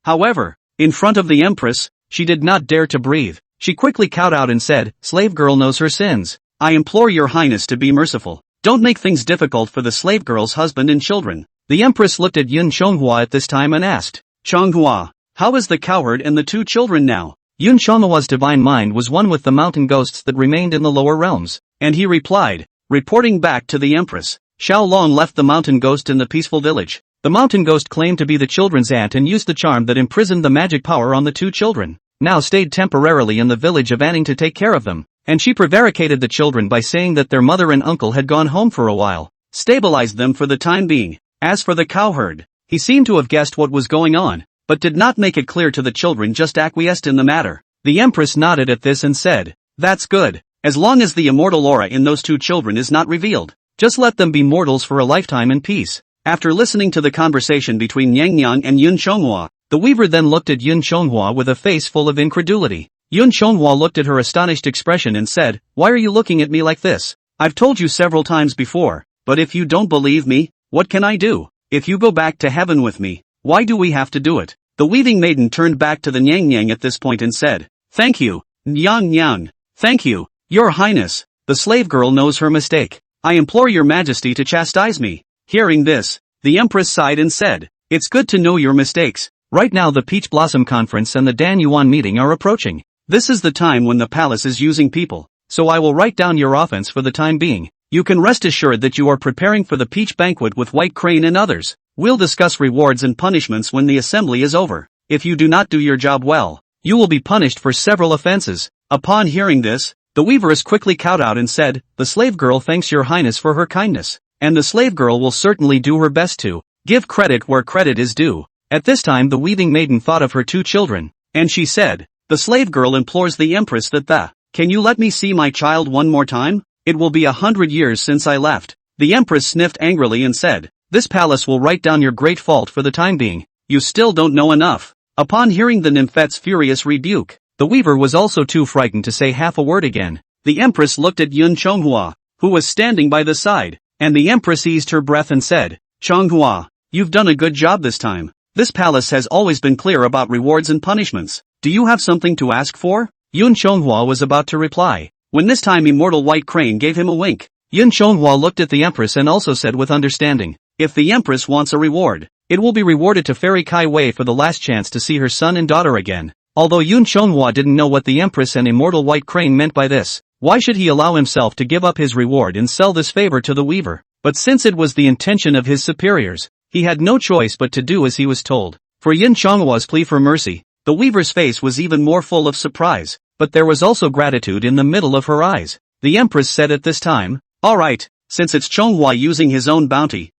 However, in front of the empress, she did not dare to breathe. She quickly cowed out and said, "Slave girl knows her sins. I implore your highness to be merciful. Don't make things difficult for the slave girl's husband and children." The empress looked at Yun Chonghua at this time and asked, "Chonghua, how is the cowherd and the two children now?" Yun Chonghua's divine mind was one with the mountain ghosts that remained in the lower realms, and he replied, reporting back to the empress. Xiao Long left the mountain ghost in the peaceful village. The mountain ghost claimed to be the children's aunt and used the charm that imprisoned the magic power on the two children. Now stayed temporarily in the village of Anning to take care of them, and she prevaricated the children by saying that their mother and uncle had gone home for a while, stabilized them for the time being. As for the cowherd, he seemed to have guessed what was going on, but did not make it clear to the children, just acquiesced in the matter. The empress nodded at this and said, "That's good, as long as the immortal aura in those two children is not revealed. Just let them be mortals for a lifetime in peace." After listening to the conversation between Yang Yang and Yun Chonghua, the weaver then looked at Yun Chonghua with a face full of incredulity. Yun Chonghua looked at her astonished expression and said, "Why are you looking at me like this? I've told you several times before, but if you don't believe me, what can I do? If you go back to heaven with me, why do we have to do it?" The weaving maiden turned back to the Nyang Nyang at this point and said, "Thank you, Nyang Nyang. Thank you, your highness. The slave girl knows her mistake. I implore your majesty to chastise me." Hearing this, the empress sighed and said, "It's good to know your mistakes. Right now the Peach Blossom Conference and the Dan Yuan meeting are approaching. This is the time when the palace is using people, so I will write down your offense for the time being. You can rest assured that you are preparing for the peach banquet with White Crane and others. We'll discuss rewards and punishments when the assembly is over. If you do not do your job well, you will be punished for several offenses." Upon hearing this, the weaveress quickly cowed out and said, "The slave girl thanks your highness for her kindness, and the slave girl will certainly do her best to give credit where credit is due." At this time the weaving maiden thought of her two children, and she said, "The slave girl implores the empress that can you let me see my child one more time? It will be 100 years since I left." The empress sniffed angrily and said, "This palace will write down your great fault for the time being. You still don't know enough." Upon hearing the nymphet's furious rebuke, the weaver was also too frightened to say half a word again. The empress looked at Yun Chonghua, who was standing by the side, and the empress eased her breath and said, "Chonghua, you've done a good job this time. This palace has always been clear about rewards and punishments. Do you have something to ask for?" Yun Chonghua was about to reply, when this time immortal White Crane gave him a wink. Yun Chonghua looked at the empress and also said with understanding, "If the empress wants a reward, it will be rewarded to Fairy Kai Wei for the last chance to see her son and daughter again." Although Yun Chonghua didn't know what the empress and immortal White Crane meant by this, why should he allow himself to give up his reward and sell this favor to the weaver? But since it was the intention of his superiors, he had no choice but to do as he was told. For Yun Chonghua's plea for mercy, the weaver's face was even more full of surprise, but there was also gratitude in the middle of her eyes. The empress said at this time, "All right, since it's Chonghua using his own bounty,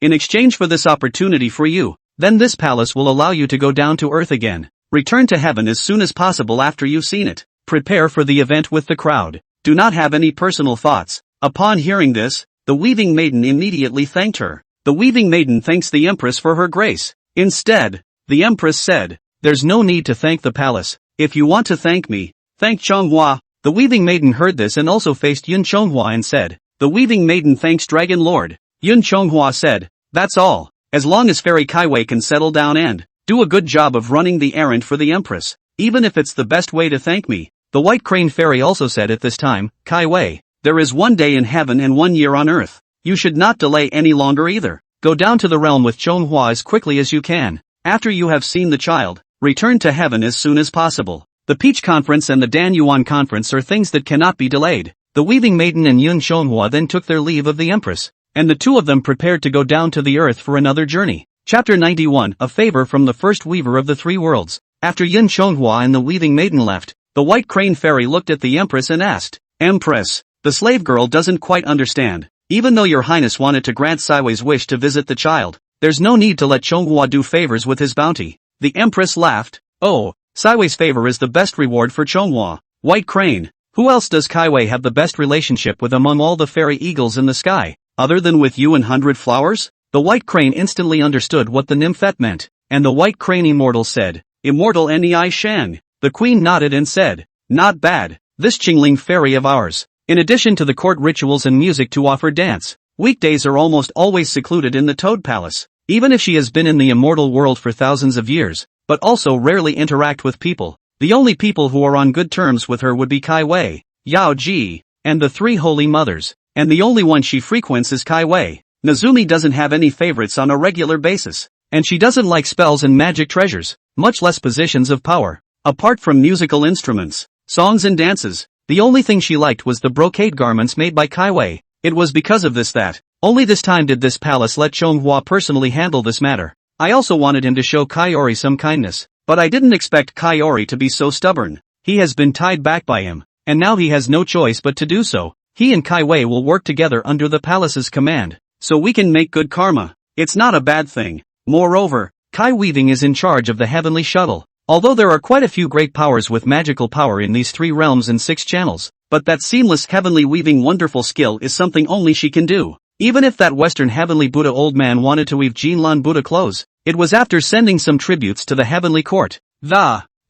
in exchange for this opportunity for you, then this palace will allow you to go down to earth again. Return to heaven as soon as possible after you've seen it. Prepare for the event with the crowd. Do not have any personal thoughts." Upon hearing this, the weaving maiden immediately thanked her. The weaving maiden thanks the empress for her grace. Instead, the empress said, "There's no need to thank the palace. If you want to thank me, thank Chonghua." The weaving maiden heard this and also faced Yun Chonghua and said, "The weaving maiden thanks Dragon Lord." Yun Chonghua said, "That's all, as long as Fairy Kai Wei can settle down and do a good job of running the errand for the empress, even if it's the best way to thank me." The White Crane Fairy also said at this time, "Kai Wei, there is 1 day in heaven and 1 year on earth. You should not delay any longer either. Go down to the realm with Chonghua as quickly as you can. After you have seen the child, return to heaven as soon as possible. The Peach Conference and the Dan Yuan Conference are things that cannot be delayed." The weaving maiden and Yun Chonghua then took their leave of the empress. and the two of them prepared to go down to the earth for another journey. Chapter 91, A Favor from the First Weaver of the Three Worlds. After Yin Chonghua and the weaving maiden left, the White Crane Fairy looked at the Empress and asked, Empress, the slave girl doesn't quite understand. Even though your highness wanted to grant Saiwei's wish to visit the child, there's no need to let Chonghua do favors with his bounty. The Empress laughed. Oh, Saiwei's favor is the best reward for Chonghua. White Crane, who else does Kaiwei have the best relationship with among all the fairy eagles in the sky, other than with you and 100 Flowers? The White Crane instantly understood what the nymphette meant, and the White Crane Immortal said, Immortal Nei Shang. The queen nodded and said, not bad, this Qingling fairy of ours. In addition to the court rituals and music to offer dance, weekdays are almost always secluded in the Toad Palace, even if she has been in the immortal world for thousands of years, but also rarely interact with people. The only people who are on good terms with her would be Kai Wei, Yao Ji, and the three holy mothers, and the only one she frequents is Kai Wei. Nazumi doesn't have any favorites on a regular basis, and she doesn't like spells and magic treasures, much less positions of power. Apart from musical instruments, songs and dances, the only thing she liked was the brocade garments made by Kai Wei. It was because of this that, only this time did this palace let Chonghua personally handle this matter. I also wanted him to show Kaiori some kindness, but I didn't expect Kaiori to be so stubborn. He has been tied back by him, and now he has no choice but to do so. He and Kai Wei will work together under the palace's command, so we can make good karma. It's not a bad thing. Moreover, Kai Weaving is in charge of the heavenly shuttle. Although there are quite a few great powers with magical power in these 3 realms and 6 channels, but that seamless heavenly weaving wonderful skill is something only she can do. Even if that Western heavenly Buddha old man wanted to weave Jinlan Buddha clothes, it was after sending some tributes to the heavenly court.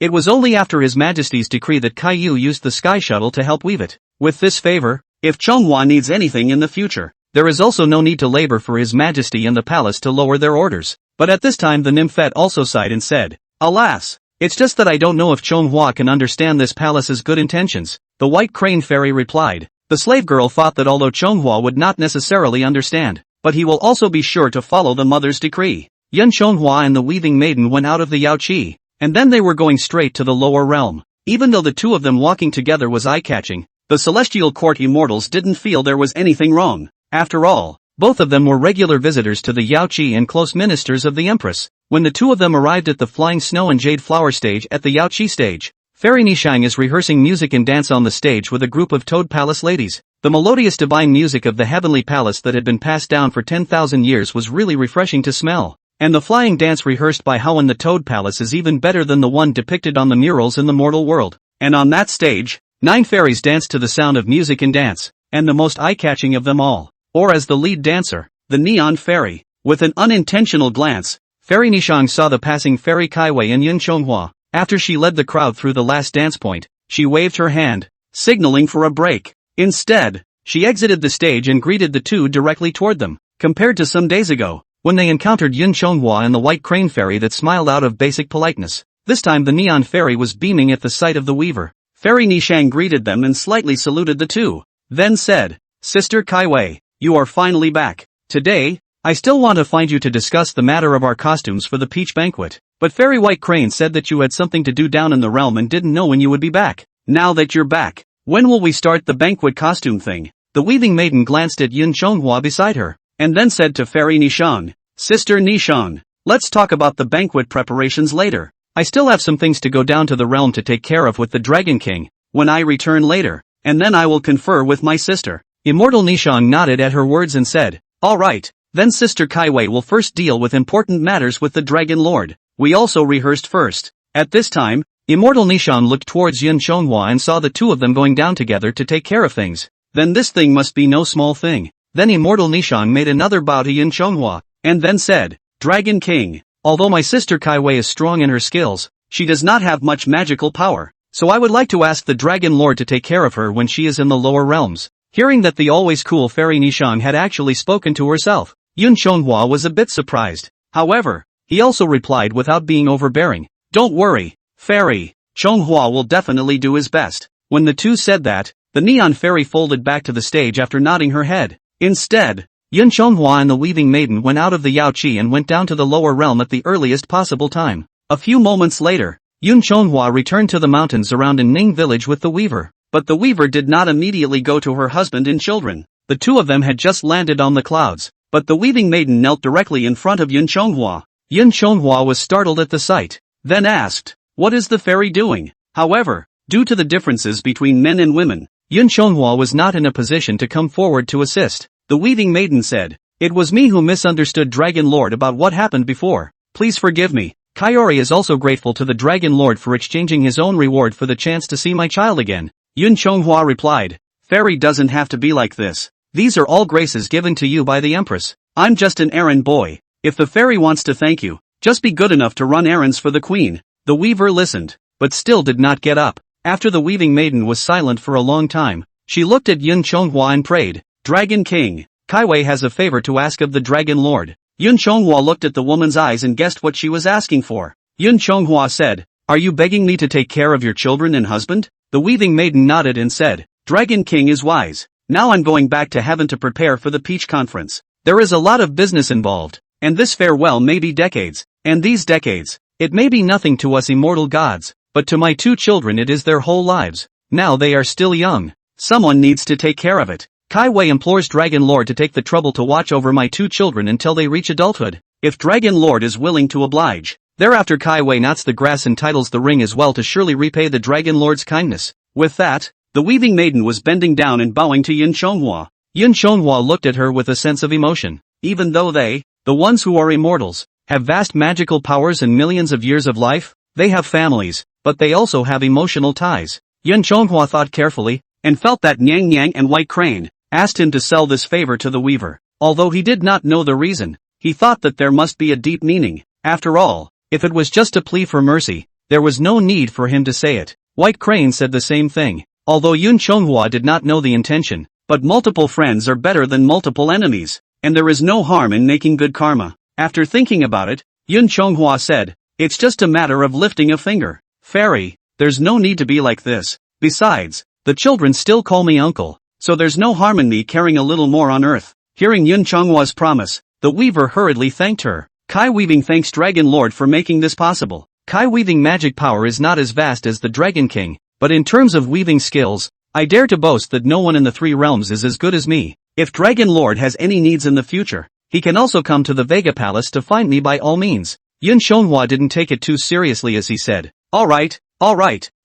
It was only after His Majesty's decree that Kaiyu used the sky shuttle to help weave it. With this favor, if Chonghua needs anything in the future, there is also no need to labor for His Majesty and the palace to lower their orders. But at this time the nymphette also sighed and said, Alas! It's just that I don't know if Chonghua can understand this palace's good intentions. The White Crane Fairy replied. The slave girl thought that although Chonghua would not necessarily understand, but he will also be sure to follow the mother's decree. Yun Chonghua and the weaving maiden went out of the Yaoqi, and then they were going straight to the lower realm. Even though the two of them walking together was eye-catching, the celestial court immortals didn't feel there was anything wrong. After all, both of them were regular visitors to the Yaoqi and close ministers of the Empress. When the two of them arrived at the Flying Snow and Jade Flower stage at the Yaoqi stage, Fairy Nishang is rehearsing music and dance on the stage with a group of Toad Palace ladies. The melodious divine music of the heavenly palace that had been passed down for 10,000 years was really refreshing to smell. And the flying dance rehearsed by Hao in the Toad Palace is even better than the one depicted on the murals in the mortal world. And on that stage, 9 fairies danced to the sound of music and dance, and the most eye-catching of them all, or as the lead dancer, the Neon Fairy. With an unintentional glance, Fairy Nishang saw the passing Fairy Kaiwei and Yun Chonghua. After she led the crowd through the last dance point, she waved her hand, signaling for a break. Instead, she exited the stage and greeted the two directly toward them. Compared to some days ago, when they encountered Yun Chonghua and the White Crane Fairy that smiled out of basic politeness, this time the Neon Fairy was beaming at the sight of the weaver. Fairy Nishang greeted them and slightly saluted the two, then said, Sister Kaiwei, you are finally back. Today, I still want to find you to discuss the matter of our costumes for the Peach Banquet, but Fairy White Crane said that you had something to do down in the realm and didn't know when you would be back. Now that you're back, when will we start the banquet costume thing? The weaving maiden glanced at Yun Chonghua beside her, and then said to Fairy Nishang, Sister Nishang, let's talk about the banquet preparations later. I still have some things to go down to the realm to take care of with the Dragon King, when I return later, and then I will confer with my sister. Immortal Nishang nodded at her words and said, Alright, then Sister Kaiwei will first deal with important matters with the Dragon Lord. We also rehearsed first. At this time, Immortal Nishang looked towards Yun Chonghua and saw the two of them going down together to take care of things. Then this thing must be no small thing. Then Immortal Nishang made another bow to Yun Chonghua, and then said, Dragon King, although my sister Kaiwei is strong in her skills, she does not have much magical power, so I would like to ask the Dragon Lord to take care of her when she is in the lower realms. Hearing that the always cool Fairy Nishang had actually spoken to herself, Yun Chonghua was a bit surprised. However, he also replied without being overbearing, Don't worry, Fairy, Chonghua will definitely do his best. When the two said that, the Neon Fairy folded back to the stage after nodding her head. Instead, Yun Chonghua and the Weaving Maiden went out of the Yaoqi and went down to the lower realm at the earliest possible time. A few moments later, Yun Chonghua returned to the mountains around Ning village with the weaver. But the weaver did not immediately go to her husband and children. The two of them had just landed on the clouds, but the weaving maiden knelt directly in front of Yun Chonghua. Yun Chonghua was startled at the sight, then asked, "What is the fairy doing?" However, due to the differences between men and women, Yun Chonghua was not in a position to come forward to assist. The weaving maiden said, "It was me who misunderstood Dragon Lord about what happened before. Please forgive me." Kaori is also grateful to the Dragon Lord for exchanging his own reward for the chance to see my child again. Yun Chonghua replied, "Fairy doesn't have to be like this. These are all graces given to you by the Empress. I'm just an errand boy. If the fairy wants to thank you, just be good enough to run errands for the queen." The weaver listened, but still did not get up. After the weaving maiden was silent for a long time, she looked at Yun Chonghua and prayed, "Dragon King, Kaiwei has a favor to ask of the Dragon Lord." Yun Chonghua looked at the woman's eyes and guessed what she was asking for. Yun Chonghua said, "Are you begging me to take care of your children and husband?" The weaving maiden nodded and said, "Dragon King is wise. Now I'm going back to heaven to prepare for the Peach Conference. There is a lot of business involved, and this farewell may be decades, and these decades, it may be nothing to us immortal gods, but to my two children it is their whole lives. Now they are still young. Someone needs to take care of it. Kaiwei implores Dragon Lord to take the trouble to watch over my two children until they reach adulthood. If Dragon Lord is willing to oblige." Thereafter Kaiwei knots the grass and titles the ring as well to surely repay the Dragon Lord's kindness. With that, the weaving maiden was bending down and bowing to Yun Chonghua. Yun Chonghua looked at her with a sense of emotion. Even though they, the ones who are immortals, have vast magical powers and millions of years of life, they have families, but they also have emotional ties. Yun Chonghua thought carefully, and felt that Nyang Nyang and White Crane asked him to sell this favor to the weaver. Although he did not know the reason, he thought that there must be a deep meaning. After all, if it was just a plea for mercy, there was no need for him to say it. White Crane said the same thing. Although Yun Chonghua did not know the intention, but multiple friends are better than multiple enemies, and there is no harm in making good karma. After thinking about it, Yun Chonghua said, "It's just a matter of lifting a finger. Fairy, there's no need to be like this. Besides, the children still call me uncle, so there's no harm in me caring a little more on earth." Hearing Yun Chonghua's promise, the weaver hurriedly thanked her. Kai Weaving thanks Dragon Lord for making this possible. Kai Weaving magic power is not as vast as the Dragon King, but in terms of weaving skills, I dare to boast that no one in the three realms is as good as me. If Dragon Lord has any needs in the future, he can also come to the Vega Palace to find me by all means. Yun Chonghua didn't take it too seriously as he said, Alright,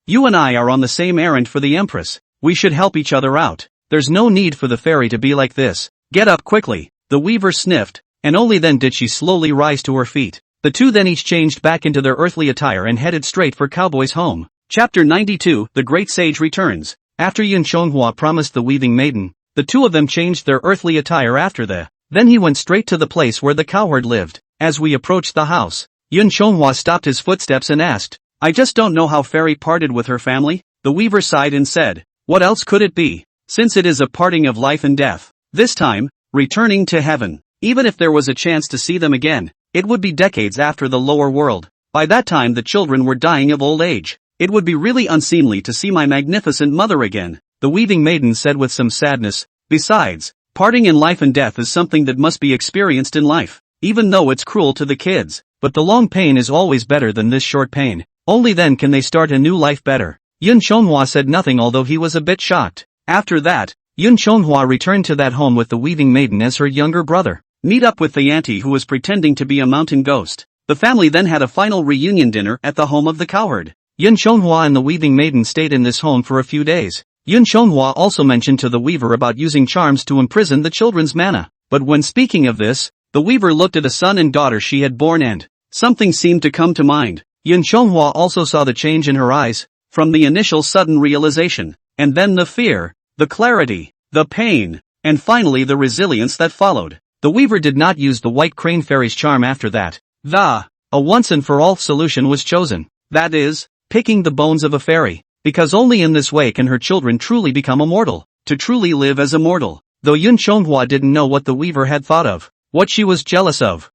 you and I are on the same errand for the Empress. We should help each other out. There's no need for the fairy to be like this. Get up quickly." The weaver sniffed, and only then did she slowly rise to her feet. The two then each changed back into their earthly attire and headed straight for Cowboy's home. Chapter 92, The Great Sage Returns. After Yun Chonghua promised the weaving maiden, the two of them changed their earthly attire after the. Then he went straight to the place where the cowherd lived. As we approached the house, Yun Chonghua stopped his footsteps and asked, "I just don't know how Fairy parted with her family?" The weaver sighed and said, "What else could it be? Since it is a parting of life and death. This time, returning to heaven. Even if there was a chance to see them again, it would be decades after the lower world. By that time the children were dying of old age. It would be really unseemly to see my magnificent mother again," the weaving maiden said with some sadness. "Besides, parting in life and death is something that must be experienced in life, even though it's cruel to the kids. But the long pain is always better than this short pain. Only then can they start a new life better." Yun Chonghua said nothing although he was a bit shocked. After that, Yun Chonghua returned to that home with the weaving maiden as her younger brother. Meet up with the auntie who was pretending to be a mountain ghost. The family then had a final reunion dinner at the home of the cowherd. Yun Chonghua and the weaving maiden stayed in this home for a few days. Yun Chonghua also mentioned to the weaver about using charms to imprison the children's mana. But when speaking of this, the weaver looked at a son and daughter she had born and something seemed to come to mind. Yun Chonghua also saw the change in her eyes, from the initial sudden realization, and then the fear, the clarity, the pain, and finally the resilience that followed. The weaver did not use the White Crane Fairy's charm after that. A once-and-for-all solution was chosen. That is, picking the bones of a fairy. Because only in this way can her children truly become immortal. To truly live as immortal. Though Yun Chonghua didn't know what the weaver had thought of. What she was jealous of.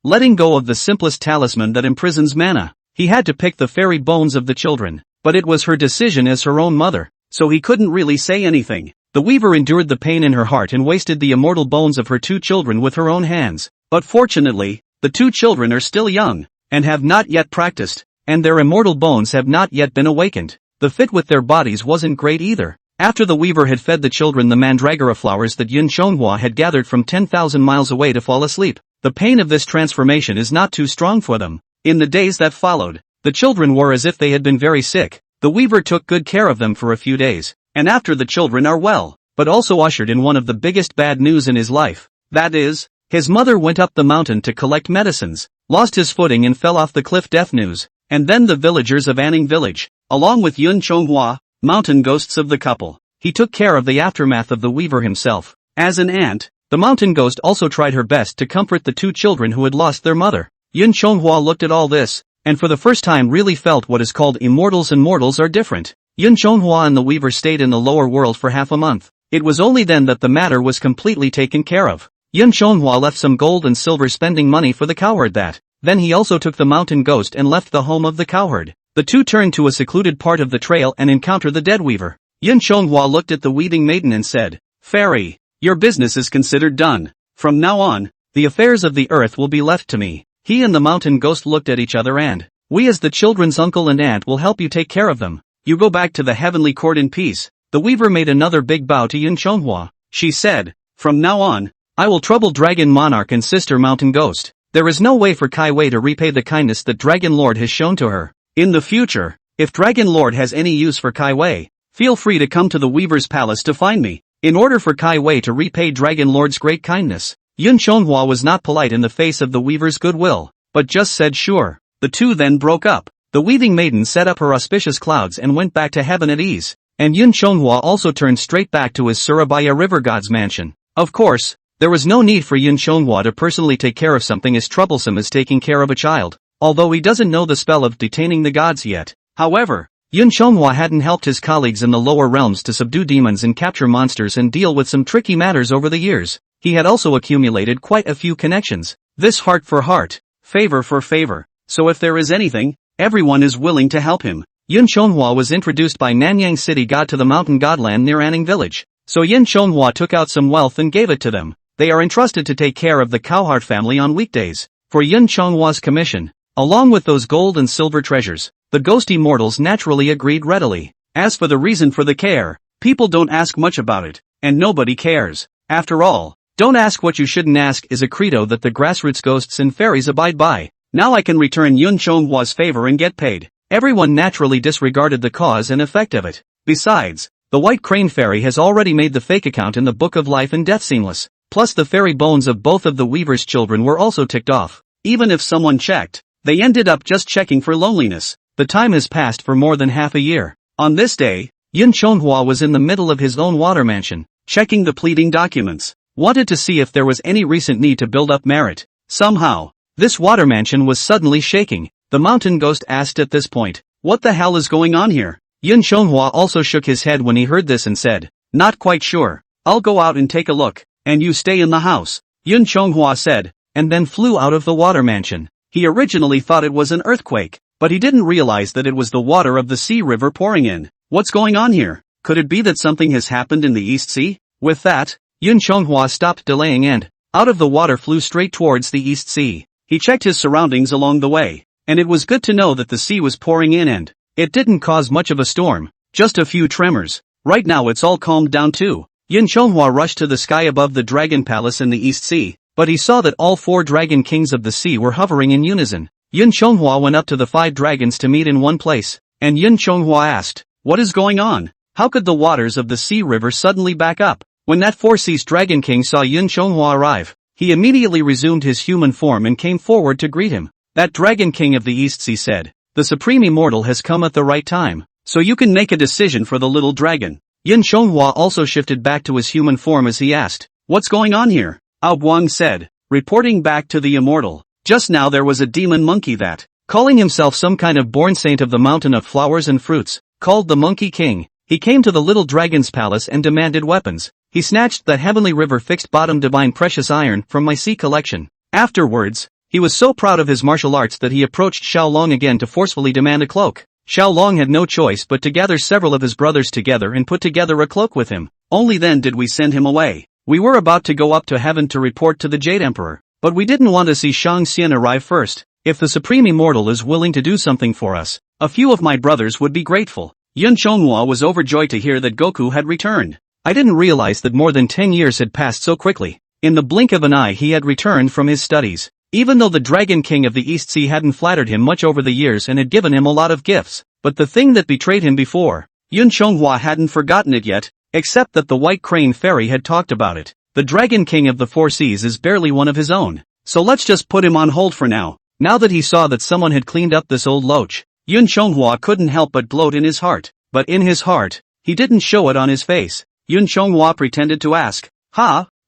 Letting go of the simplest talisman that imprisons mana. He had to pick the fairy bones of the children. But it was her decision as her own mother. So he couldn't really say anything. The weaver endured the pain in her heart and wasted the immortal bones of her two children with her own hands. But fortunately, the two children are still young, and have not yet practiced, and their immortal bones have not yet been awakened. The fit with their bodies wasn't great either. After the weaver had fed the children the mandragora flowers that Yun Chonghua had gathered from 10,000 miles away to fall asleep, the pain of this transformation is not too strong for them. In the days that followed, the children were as if they had been very sick. The weaver took good care of them for a few days, and after the children are well, but also ushered in one of the biggest bad news in his life. That is, his mother went up the mountain to collect medicines, lost his footing and fell off the cliff. Death news. And then the villagers of Anning village, along with Yun Chonghua, mountain ghosts of the couple. He took care of the aftermath of the weaver himself. As an aunt, the mountain ghost also tried her best to comfort the two children who had lost their mother. Yun Chonghua looked at all this, and for the first time really felt what is called immortals and mortals are different. Yun Chonghua and the weaver stayed in the lower world for half a month. It was only then that the matter was completely taken care of. Yun Chonghua left some gold and silver spending money for the cowherd that. Then he also took the mountain ghost and left the home of the cowherd. The two turned to a secluded part of the trail and encountered the dead weaver. Yun Chonghua looked at the weaving maiden and said, "Fairy, your business is considered done. From now on, the affairs of the earth will be left to me." He and the mountain ghost looked at each other and, "We as the children's uncle and aunt will help you take care of them. You go back to the heavenly court in peace." The weaver made another big bow to Yun Chonghua. She said, "From now on, I will trouble Dragon Monarch and Sister Mountain Ghost. There is no way for Kai Wei to repay the kindness that Dragon Lord has shown to her. In the future, if Dragon Lord has any use for Kai Wei, feel free to come to the Weaver's Palace to find me." In order for Kai Wei to repay Dragon Lord's great kindness, Yun Chonghua was not polite in the face of the Weaver's goodwill, but just said sure. The two then broke up. The weaving maiden set up her auspicious clouds and went back to heaven at ease, and Yun Chonghua also turned straight back to his Surabaya River God's mansion. Of course, there was no need for Yun Chonghua to personally take care of something as troublesome as taking care of a child, although he doesn't know the spell of detaining the gods yet. However, Yun Chonghua hadn't helped his colleagues in the lower realms to subdue demons and capture monsters and deal with some tricky matters over the years. He had also accumulated quite a few connections. This heart for heart, favor for favor. So if there is anything, everyone is willing to help him. Yun Chonghua was introduced by Nanyang City God to the mountain godland near Anning village. So Yun Chonghua took out some wealth and gave it to them. They are entrusted to take care of the cowherd family on weekdays. For Yun Chonghua's commission, along with those gold and silver treasures, the ghosty mortals naturally agreed readily. As for the reason for the care, people don't ask much about it, and nobody cares. After all, don't ask what you shouldn't ask is a credo that the grassroots ghosts and fairies abide by. Now I can return Yun Chonghua's favor and get paid. Everyone naturally disregarded the cause and effect of it. Besides, the White Crane Fairy has already made the fake account in the Book of Life and Death seamless. Plus the fairy bones of both of the weaver's children were also ticked off. Even if someone checked, they ended up just checking for loneliness. The time has passed for more than half a year. On this day, Yun Chonghua was in the middle of his own water mansion, checking the pleading documents. Wanted to see if there was any recent need to build up merit. Somehow, this water mansion was suddenly shaking. The mountain ghost asked at this point, "What the hell is going on here?" Yun Chonghua also shook his head when he heard this and said, "Not quite sure. I'll go out and take a look, and you stay in the house." Yun Chonghua said, and then flew out of the water mansion. He originally thought it was an earthquake, but he didn't realize that it was the water of the sea river pouring in. What's going on here? Could it be that something has happened in the East Sea? With that, Yun Chonghua stopped delaying and, out of the water flew straight towards the East Sea. He checked his surroundings along the way, and it was good to know that the sea was pouring in and it didn't cause much of a storm, just a few tremors. Right now it's all calmed down too. Yun Chonghua rushed to the sky above the Dragon Palace in the East Sea, but he saw that all 4 dragon kings of the sea were hovering in unison. Yun Chonghua went up to the 5 dragons to meet in one place, and Yun Chonghua asked, "What is going on? How could the waters of the sea river suddenly back up?" When that 4 Seas Dragon King saw Yun Chonghua arrive, he immediately resumed his human form and came forward to greet him. That Dragon King of the East Sea said, "The Supreme Immortal has come at the right time, so you can make a decision for the little dragon." Yun Chonghua also shifted back to his human form as he asked, "What's going on here?" Ao Buang said, reporting back to the Immortal, "Just now there was a demon monkey that, calling himself some kind of born saint of the mountain of flowers and fruits, called the Monkey King. He came to the little dragon's palace and demanded weapons. He snatched the heavenly river fixed bottom divine precious iron from my sea collection. Afterwards, he was so proud of his martial arts that he approached Xiaolong again to forcefully demand a cloak. Xiaolong had no choice but to gather several of his brothers together and put together a cloak with him. Only then did we send him away. We were about to go up to heaven to report to the Jade Emperor, but we didn't want to see Shang Xian arrive first. If the Supreme Immortal is willing to do something for us, a few of my brothers would be grateful." Yun Chonghua was overjoyed to hear that Goku had returned. I didn't realize that more than 10 years had passed so quickly. In the blink of an eye he had returned from his studies. Even though the Dragon King of the East Sea hadn't flattered him much over the years and had given him a lot of gifts, but the thing that betrayed him before, Yun Chonghua hadn't forgotten it yet, except that the White Crane Fairy had talked about it. The Dragon King of the Four Seas is barely one of his own, so let's just put him on hold for now. Now that he saw that someone had cleaned up this old loach, Yun Chonghua couldn't help but gloat in his heart. But in his heart, he didn't show it on his face. Yun Chonghua pretended to ask,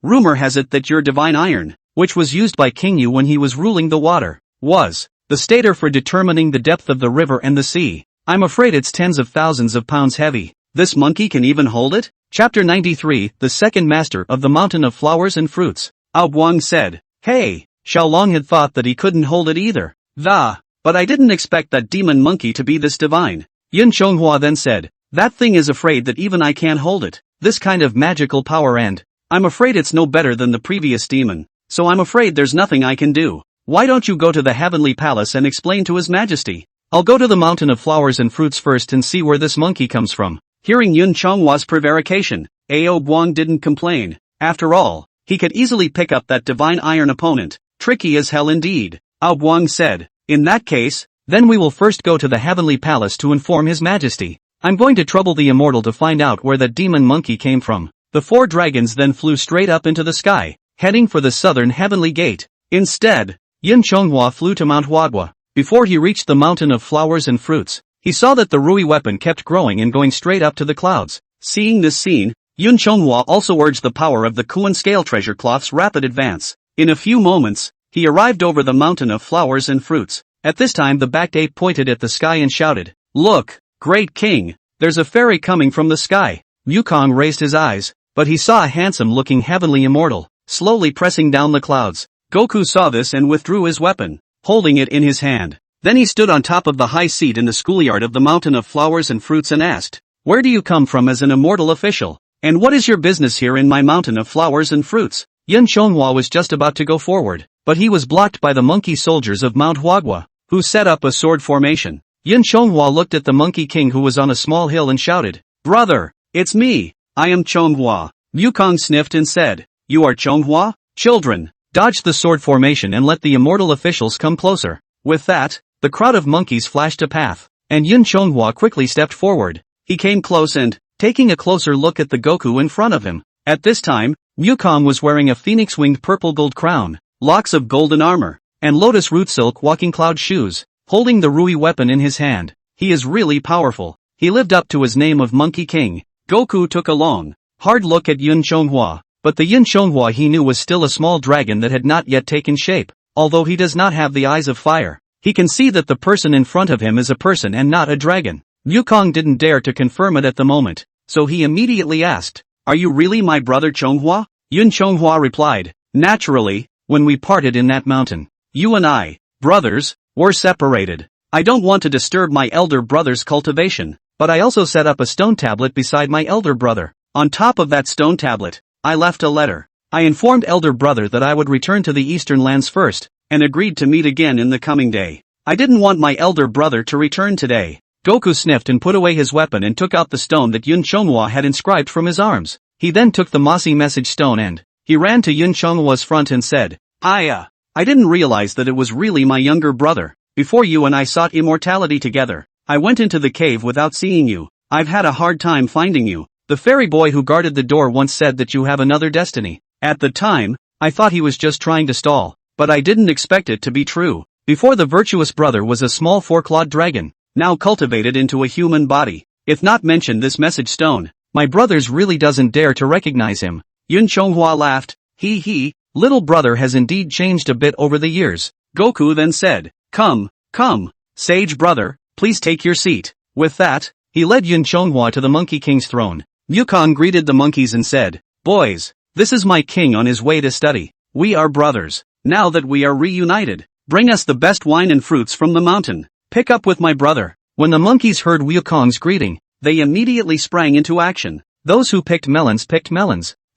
rumor has it that your divine iron, which was used by King Yu when he was ruling the water, was the stator for determining the depth of the river and the sea. I'm afraid it's tens of thousands of pounds heavy. This monkey can even hold it? Chapter 93, The Second Master of the Mountain of Flowers and Fruits. Ao Buang said. Hey, Xiaolong had thought that he couldn't hold it either. But I didn't expect that demon monkey to be this divine. Yun Chonghua then said, that thing is afraid that even I can't hold it. This kind of magical power, and I'm afraid it's no better than the previous demon, so I'm afraid there's nothing I can do. Why don't you go to the Heavenly Palace and explain to His Majesty? I'll go to the Mountain of Flowers and Fruits first and see where this monkey comes from. Hearing Yun Chonghua's prevarication, Ao Buang didn't complain. After all, he could easily pick up that divine iron opponent. Tricky as hell indeed. Ao Buang said, in that case, then we will first go to the Heavenly Palace to inform His Majesty. I'm going to trouble the immortal to find out where that demon monkey came from. The four dragons then flew straight up into the sky, heading for the southern heavenly gate. Instead, Yun Chonghua flew to manhwa. Before he reached the Mountain of Flowers and Fruits, he saw that the Rui weapon kept growing and going straight up to the clouds. Seeing this scene, Yun Chonghua also urged the power of the Kuan scale treasure cloth's rapid advance. In a few moments, he arrived over the Mountain of Flowers and Fruits. At this time the backed ape pointed at the sky and shouted, "Look, great king, there's a fairy coming from the sky." Wukong raised his eyes, but he saw a handsome-looking heavenly immortal, slowly pressing down the clouds. Goku saw this and withdrew his weapon, holding it in his hand. Then he stood on top of the high seat in the schoolyard of the Mountain of Flowers and Fruits and asked, "Where do you come from as an immortal official? And what is your business here in my Mountain of Flowers and Fruits?" Yun Chonghua was just about to go forward, but he was blocked by the monkey soldiers of Mount Huagua, who set up a sword formation. Yun Chonghua looked at the Monkey King who was on a small hill and shouted, "Brother, it's me, I am Chonghua." Wukong sniffed and said, "You are Chonghua? Children, dodge the sword formation and let the immortal officials come closer." With that, the crowd of monkeys flashed a path, and Yun Chonghua quickly stepped forward. He came close and, taking a closer look at the Goku in front of him. At this time, Wukong was wearing a phoenix-winged purple gold crown, locks of golden armor, and lotus root silk walking cloud shoes, holding the Rui weapon in his hand. He is really powerful. He lived up to his name of Monkey King. Goku took a long, hard look at Yun Chonghua, but the Yun Chonghua he knew was still a small dragon that had not yet taken shape. Although he does not have the eyes of fire, he can see that the person in front of him is a person and not a dragon. Wukong didn't dare to confirm it at the moment, so he immediately asked, "Are you really my brother Chonghua?" Yun Chonghua replied, "Naturally, when we parted in that mountain, you and I, brothers, were separated. I don't want to disturb my elder brother's cultivation, but I also set up a stone tablet beside my elder brother. On top of that stone tablet, I left a letter. I informed elder brother that I would return to the eastern lands first, and agreed to meet again in the coming day. I didn't want my elder brother to return today." Goku sniffed and put away his weapon and took out the stone that Yun Chonghua had inscribed from his arms. He then took the mossy message stone and, he ran to Yun Chonghua's front and said, I didn't realize that it was really my younger brother. Before you and I sought immortality together, I went into the cave without seeing you. I've had a hard time finding you. The fairy boy who guarded the door once said that you have another destiny. At the time, I thought he was just trying to stall, but I didn't expect it to be true. Before the virtuous brother was a small four-clawed dragon, now cultivated into a human body. If not mentioned this message stone, my brothers really doesn't dare to recognize him." Yun Chonghua laughed. He, little brother has indeed changed a bit over the years. Goku then said, Come, sage brother, please take your seat." With that, he led Yun Chonghua to the Monkey King's throne. Wukong greeted the monkeys and said, "Boys, this is my king on his way to study. We are brothers. Now that we are reunited, bring us the best wine and fruits from the mountain. Pick up with my brother." When the monkeys heard Wukong's greeting, they immediately sprang into action. Those who picked melons,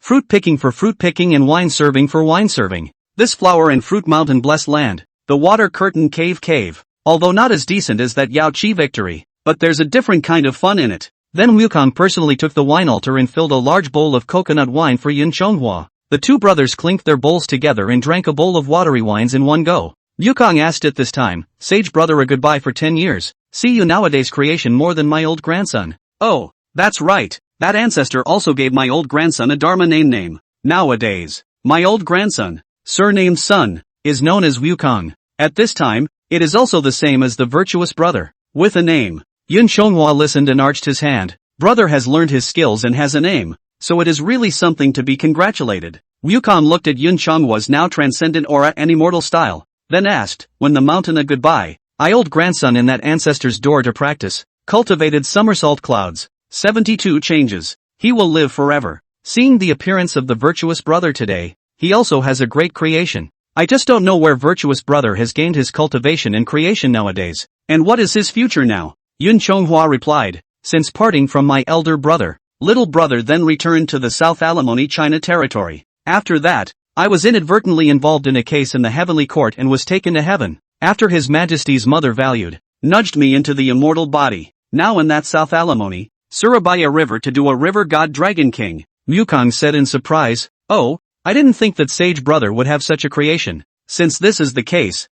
fruit picking for fruit picking and wine serving for wine serving. This flower and fruit mountain blessed land, the water curtain cave, although not as decent as that Yao Chi victory, but there's a different kind of fun in it. Then Wukong personally took the wine altar and filled a large bowl of coconut wine for Yin Chonghua. The two brothers clinked their bowls together and drank a bowl of watery wines in one go. Wukong asked it this time, "Sage brother, a goodbye for 10 years. See you nowadays creation more than my old grandson." "Oh, that's right. That ancestor also gave my old grandson a Dharma name. Nowadays, my old grandson, surnamed Sun, is known as Wukong. At this time, it is also the same as the virtuous brother, with a name." Yin Chonghua listened and arched his hand. Brother has learned his skills and has a name, so it is really something to be congratulated. Wukong looked at Yin Chonghua's now transcendent aura and immortal style, then asked, "When the mountain a goodbye, I old grandson in that ancestor's door to practice, cultivated somersault clouds, 72 changes, he will live forever." Seeing the appearance of the virtuous brother today, he also has a great creation. I just don't know where virtuous brother has gained his cultivation and creation nowadays, and what is his future now? Yin Chonghua replied, "Since parting from my elder brother, little brother then returned to the South Alimony China territory. After that, I was inadvertently involved in a case in the heavenly court and was taken to heaven. After His Majesty's mother nudged me into the immortal body, now in that South Alimony, Surabaya River to do a river god dragon king." Wukong said in surprise, "Oh, I didn't think that sage brother would have such a creation. Since this is the case,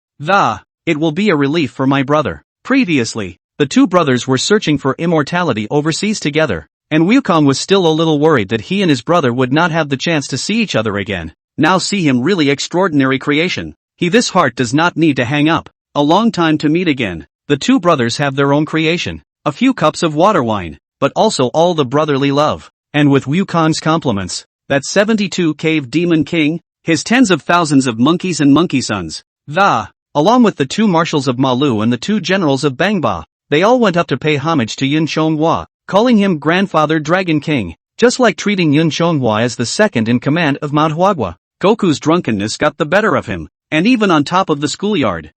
it will be a relief for my brother." Previously, the two brothers were searching for immortality overseas together, and Wukong was still a little worried that he and his brother would not have the chance to see each other again. Now see him, really extraordinary creation. This heart does not need to hang up. A long time to meet again. The two brothers have their own creation. A few cups of water wine, but also all the brotherly love. And with Wukong's compliments, that 72 cave demon king, his tens of thousands of monkeys and monkey sons, along with the two marshals of Malu and the two generals of Bangba, they all went up to pay homage to Yin Chonghua, calling him grandfather Dragon King, just like treating Yin Chonghua as the second in command of manhwa. Goku's drunkenness got the better of him, and even on top of the schoolyard,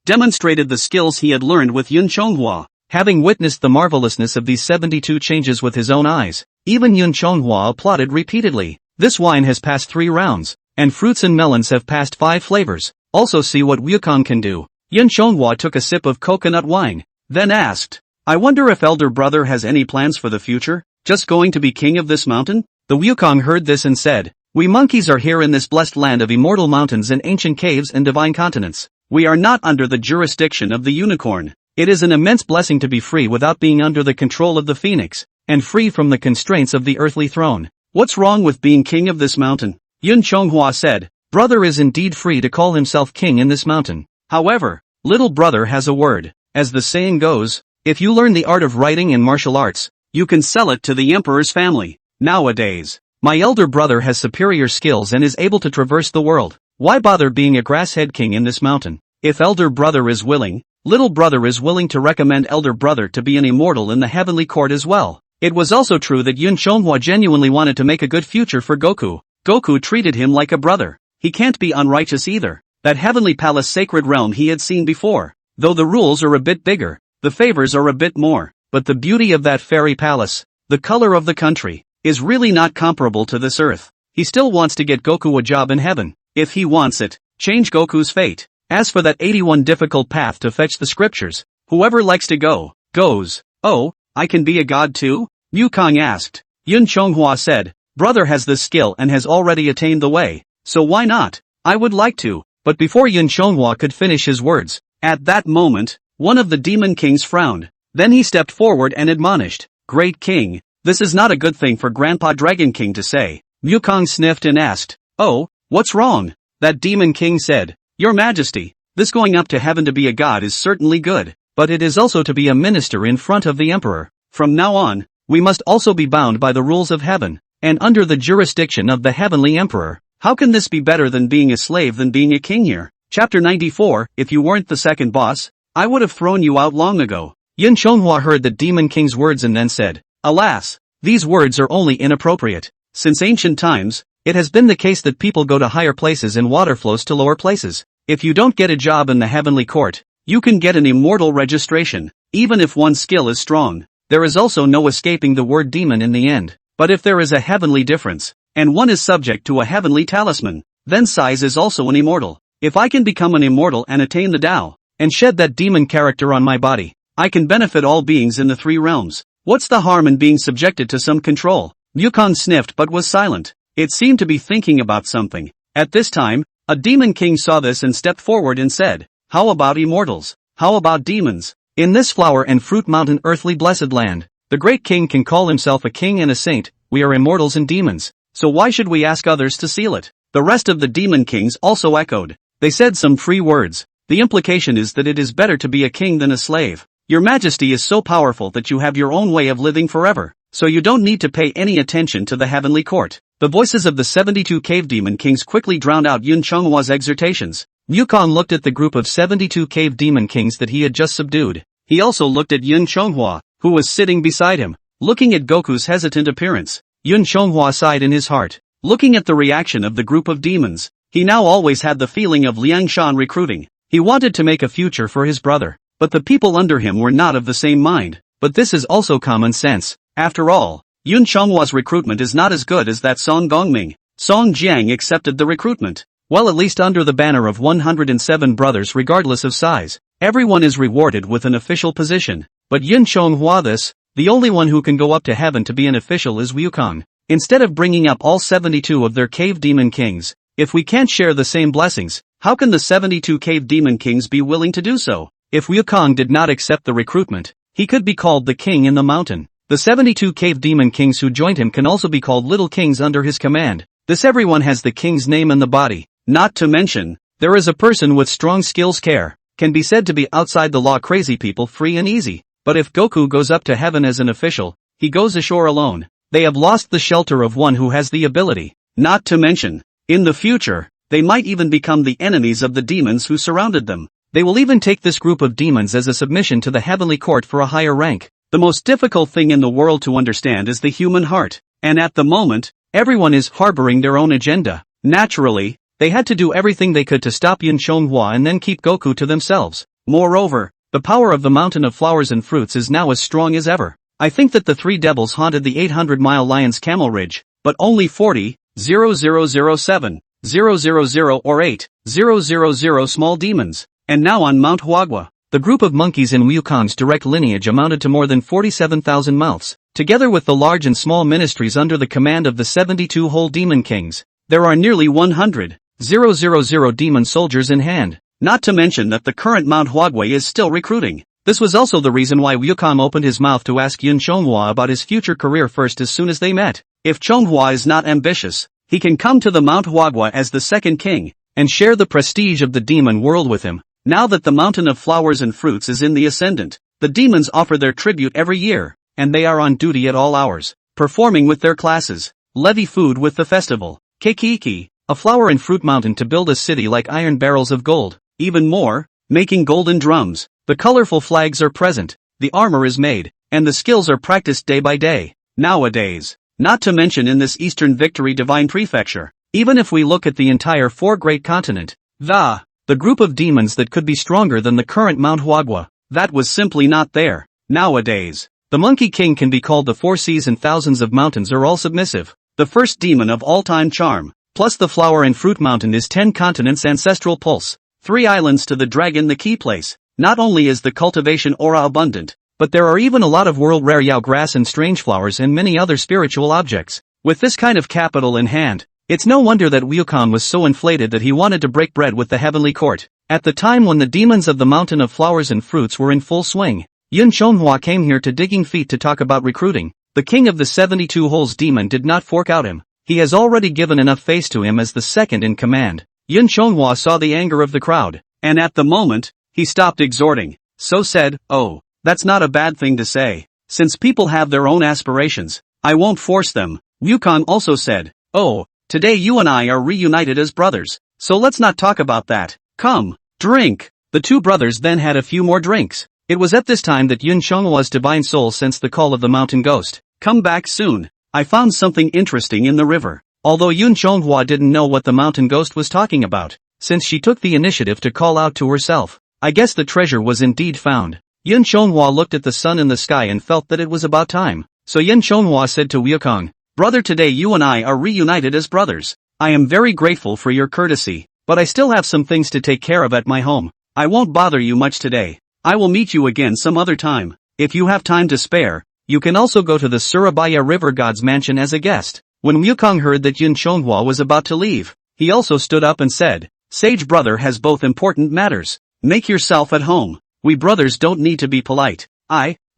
demonstrated the skills he had learned with Yin Chonghua. Having witnessed the marvelousness of these 72 changes with his own eyes, even Yin Chonghua applauded repeatedly. This wine has passed 3 rounds, and fruits and melons have passed 5 flavors. Also see what Wukong can do. Yin Chonghua took a sip of coconut wine, then asked, "I wonder if elder brother has any plans for the future? Just going to be king of this mountain?" The Wukong heard this and said, "We monkeys are here in this blessed land of immortal mountains and ancient caves and divine continents. We are not under the jurisdiction of the unicorn. It is an immense blessing to be free without being under the control of the phoenix, and free from the constraints of the earthly throne. What's wrong with being king of this mountain?" Yin Chonghua said, "Brother is indeed free to call himself king in this mountain. However, little brother has a word. As the saying goes, if you learn the art of writing and martial arts, you can sell it to the emperor's family. Nowadays, my elder brother has superior skills and is able to traverse the world. Why bother being a grasshead king in this mountain? If elder brother is willing, little brother is willing to recommend elder brother to be an immortal in the heavenly court as well." It was also true that Yin Chonghua genuinely wanted to make a good future for Goku. Goku treated him like a brother. He can't be unrighteous either. That heavenly palace sacred realm he had seen before. Though the rules are a bit bigger, the favors are a bit more, but the beauty of that fairy palace, the color of the country, is really not comparable to this earth. He still wants to get Goku a job in heaven. If he wants it, change Goku's fate. As for that 81 difficult path to fetch the scriptures, whoever likes to go, goes. "Oh, I can be a god too?" Wukong asked. Yin Chonghua said, "Brother has this skill and has already attained the way, so why not? I would like to." But before Yin Chonghua could finish his words, at that moment, one of the demon kings frowned. Then he stepped forward and admonished, "Great king, this is not a good thing for Grandpa Dragon King to say." Wukong sniffed and asked, "Oh, what's wrong?" That demon king said, "Your Majesty, this going up to heaven to be a god is certainly good, but it is also to be a minister in front of the emperor. From now on, we must also be bound by the rules of heaven, and under the jurisdiction of the heavenly emperor. How can this be better than being a slave than being a king here?" Chapter 94, If you weren't the second boss, I would have thrown you out long ago. Yin Chonghua heard the demon king's words and then said, "Alas, these words are only inappropriate. Since ancient times, it has been the case that people go to higher places and water flows to lower places. If you don't get a job in the heavenly court, you can get an immortal registration, even if one's skill is strong. There is also no escaping the word demon in the end. But if there is a heavenly difference, and one is subject to a heavenly talisman, then size is also an immortal. If I can become an immortal and attain the Tao, and shed that demon character on my body, I can benefit all beings in the three realms. What's the harm in being subjected to some control? Wukong sniffed but was silent. It seemed to be thinking about something. At this time, a demon king saw this and stepped forward and said, "How about immortals? How about demons? In this flower and fruit mountain earthly blessed land, the great king can call himself a king and a saint. We are immortals and demons, so why should we ask others to seal it?" The rest of the demon kings also echoed. They said some free words. The implication is that it is better to be a king than a slave. Your majesty is so powerful that you have your own way of living forever, so you don't need to pay any attention to the heavenly court. The voices of the 72 cave demon kings quickly drowned out Yun Chonghwa's exhortations. Wukong looked at the group of 72 cave demon kings that he had just subdued. He also looked at Yun Chonghwa, who was sitting beside him. Looking at Goku's hesitant appearance, Yun Chonghwa sighed in his heart. Looking at the reaction of the group of demons, he now always had the feeling of Liangshan recruiting. He wanted to make a future for his brother, but the people under him were not of the same mind. But this is also common sense. After all, Yun Chonghwa's recruitment is not as good as that Song Gongming. Song Jiang accepted the recruitment. Well, at least under the banner of 107 brothers regardless of size, everyone is rewarded with an official position. But Yun Chonghwa the only one who can go up to heaven to be an official is Wukong. Instead of bringing up all 72 of their cave demon kings, if we can't share the same blessings, how can the 72 cave demon kings be willing to do so? If Wukong did not accept the recruitment, he could be called the king in the mountain. The 72 cave demon kings who joined him can also be called little kings under his command. This everyone has the king's name in the body. Not to mention, there is a person with strong skills can be said to be outside the law crazy people free and easy. But if Goku goes up to heaven as an official, he goes ashore alone. They have lost the shelter of one who has the ability. Not to mention, in the future, they might even become the enemies of the demons who surrounded them. They will even take this group of demons as a submission to the heavenly court for a higher rank. The most difficult thing in the world to understand is the human heart, and at the moment, everyone is harboring their own agenda. Naturally, they had to do everything they could to stop Yun Chonghwa and then keep Goku to themselves. Moreover, the power of the mountain of flowers and fruits is now as strong as ever. I think that the three devils haunted the 800-mile Lion's Camel Ridge, but only 40,007, 000 or 8,000 small demons. And now on Mount Huagua, the group of monkeys in Wukong's direct lineage amounted to more than 47,000 mouths. Together with the large and small ministries under the command of the 72 whole demon kings, there are nearly 100,000 demon soldiers in hand. Not to mention that the current Mount Huagua is still recruiting. This was also the reason why Wukong opened his mouth to ask Yun Chonghwa about his future career first as soon as they met. If Chonghwa is not ambitious, he can come to the Mount Huagua as the second king, and share the prestige of the demon world with him. Now that the mountain of flowers and fruits is in the ascendant, the demons offer their tribute every year, and they are on duty at all hours, performing with their classes, levy food with the festival, Keiki, a flower and fruit mountain to build a city like iron barrels of gold. Even more, making golden drums, the colorful flags are present, the armor is made, and the skills are practiced day by day, nowadays. Not to mention in this Eastern Victory Divine Prefecture, even if we look at the entire four great continent, the group of demons that could be stronger than the current Mount Huagua, that was simply not there. Nowadays, the Monkey King can be called the four seas and thousands of mountains are all submissive. The first demon of all-time charm, plus the flower and fruit mountain is 10 continents ancestral pulse. 3 islands to the dragon the key place. Not only is the cultivation aura abundant, but there are even a lot of world rare Yao grass and strange flowers and many other spiritual objects. With this kind of capital in hand, it's no wonder that Wukong was so inflated that he wanted to break bread with the heavenly court. At the time when the demons of the mountain of flowers and fruits were in full swing, Yun Chonghwa came here to digging feet to talk about recruiting. The king of the 72 holes demon did not fork out him. He has already given enough face to him as the second in command. Yun Chonghwa saw the anger of the crowd, and at the moment, he stopped exhorting. So said, "Oh, that's not a bad thing to say. Since people have their own aspirations, I won't force them." Wukong also said, "Oh, today you and I are reunited as brothers, so let's not talk about that. Come, drink." The two brothers then had a few more drinks. It was at this time that Yun Chonghwa's divine soul sensed the call of the mountain ghost. "Come back soon. I found something interesting in the river." Although Yun Chonghwa didn't know what the mountain ghost was talking about, since she took the initiative to call out to herself, I guess the treasure was indeed found. Yun Chonghwa looked at the sun in the sky and felt that it was about time. So Yun Chonghwa said to Wukong, "Brother, today you and I are reunited as brothers. I am very grateful for your courtesy, but I still have some things to take care of at my home. I won't bother you much today. I will meet you again some other time. If you have time to spare, you can also go to the Surabaya River God's mansion as a guest. When Wukong heard that Yun Chonghua was about to leave, he also stood up and said, Sage brother has both important matters. Make yourself at home. We brothers don't need to be polite.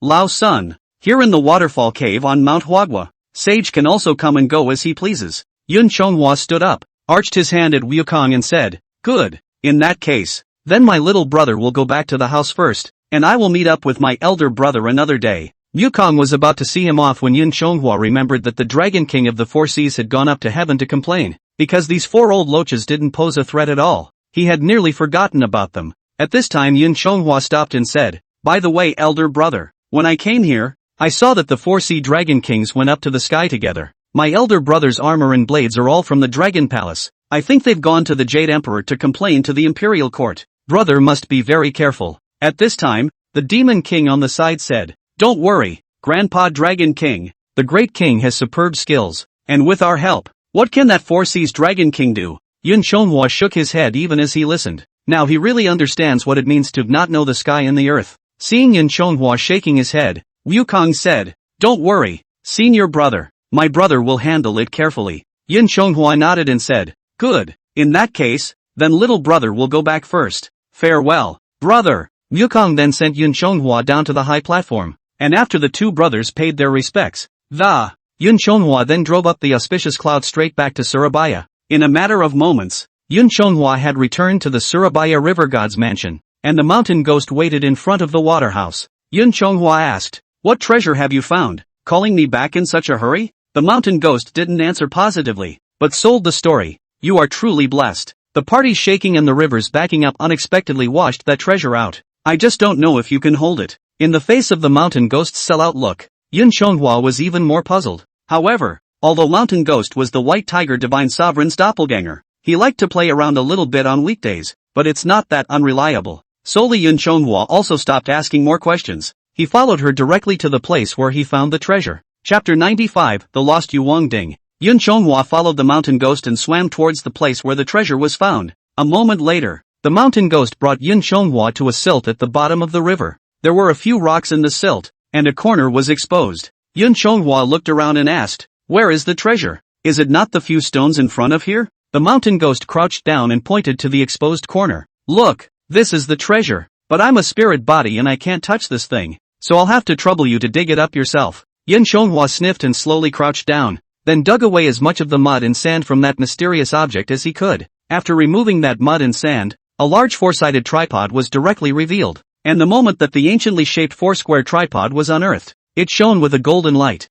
Lao Sun. Here in the waterfall cave on Mount Huagua, Sage can also come and go as he pleases. Yun Chonghua stood up, arched his hand at Wukong and said, Good. In that case, then my little brother will go back to the house first, and I will meet up with my elder brother another day. Wukong was about to see him off when Yun Chonghua remembered that the Dragon King of the Four Seas had gone up to heaven to complain, because these four old loaches didn't pose a threat at all. He had nearly forgotten about them. At this time Yun Chonghua stopped and said, By the way, elder brother, when I came here, I saw that the four sea dragon kings went up to the sky together. My elder brother's armor and blades are all from the Dragon Palace. I think they've gone to the Jade Emperor to complain to the Imperial Court. Brother must be very careful. At this time, the Demon King on the side said, Don't worry, Grandpa Dragon King. The Great King has superb skills, and with our help, what can that Four Seas Dragon King do? Yun Chonghua shook his head even as he listened. Now he really understands what it means to not know the sky and the earth. Seeing Yun Chonghua shaking his head, Wukong said, Don't worry, senior brother. My brother will handle it carefully. Yun Chonghua nodded and said, Good. In that case, then little brother will go back first. Farewell, brother. Wukong then sent Yun Chonghua down to the high platform, and after the two brothers paid their respects, Yun Chonghua then drove up the auspicious cloud straight back to Surabaya. In a matter of moments, Yun Chonghua had returned to the Surabaya River God's mansion, and the mountain ghost waited in front of the water house. Yun Chonghua asked, What treasure have you found? Calling me back in such a hurry? The mountain ghost didn't answer positively, but sold the story. You are truly blessed. The parties shaking and the rivers backing up unexpectedly washed that treasure out. I just don't know if you can hold it. In the face of the mountain ghost's sellout look, Yun Chonghua was even more puzzled. However, although Mountain Ghost was the White Tiger Divine Sovereign's doppelganger, he liked to play around a little bit on weekdays, but it's not that unreliable. Solely Yun Chonghua also stopped asking more questions. He followed her directly to the place where he found the treasure. Chapter 95, The Lost Yuang Ding. Yun Chonghua followed the mountain ghost and swam towards the place where the treasure was found. A moment later, the mountain ghost brought Yun Chonghua to a silt at the bottom of the river. There were a few rocks in the silt, and a corner was exposed. Yun Chonghua looked around and asked, Where is the treasure? Is it not the few stones in front of here? The mountain ghost crouched down and pointed to the exposed corner. Look, this is the treasure, but I'm a spirit body and I can't touch this thing, so I'll have to trouble you to dig it up yourself. Yun Chonghua sniffed and slowly crouched down, then dug away as much of the mud and sand from that mysterious object as he could. After removing that mud and sand, a large four-sided tripod was directly revealed, and the moment that the anciently shaped four-square tripod was unearthed, it shone with a golden light.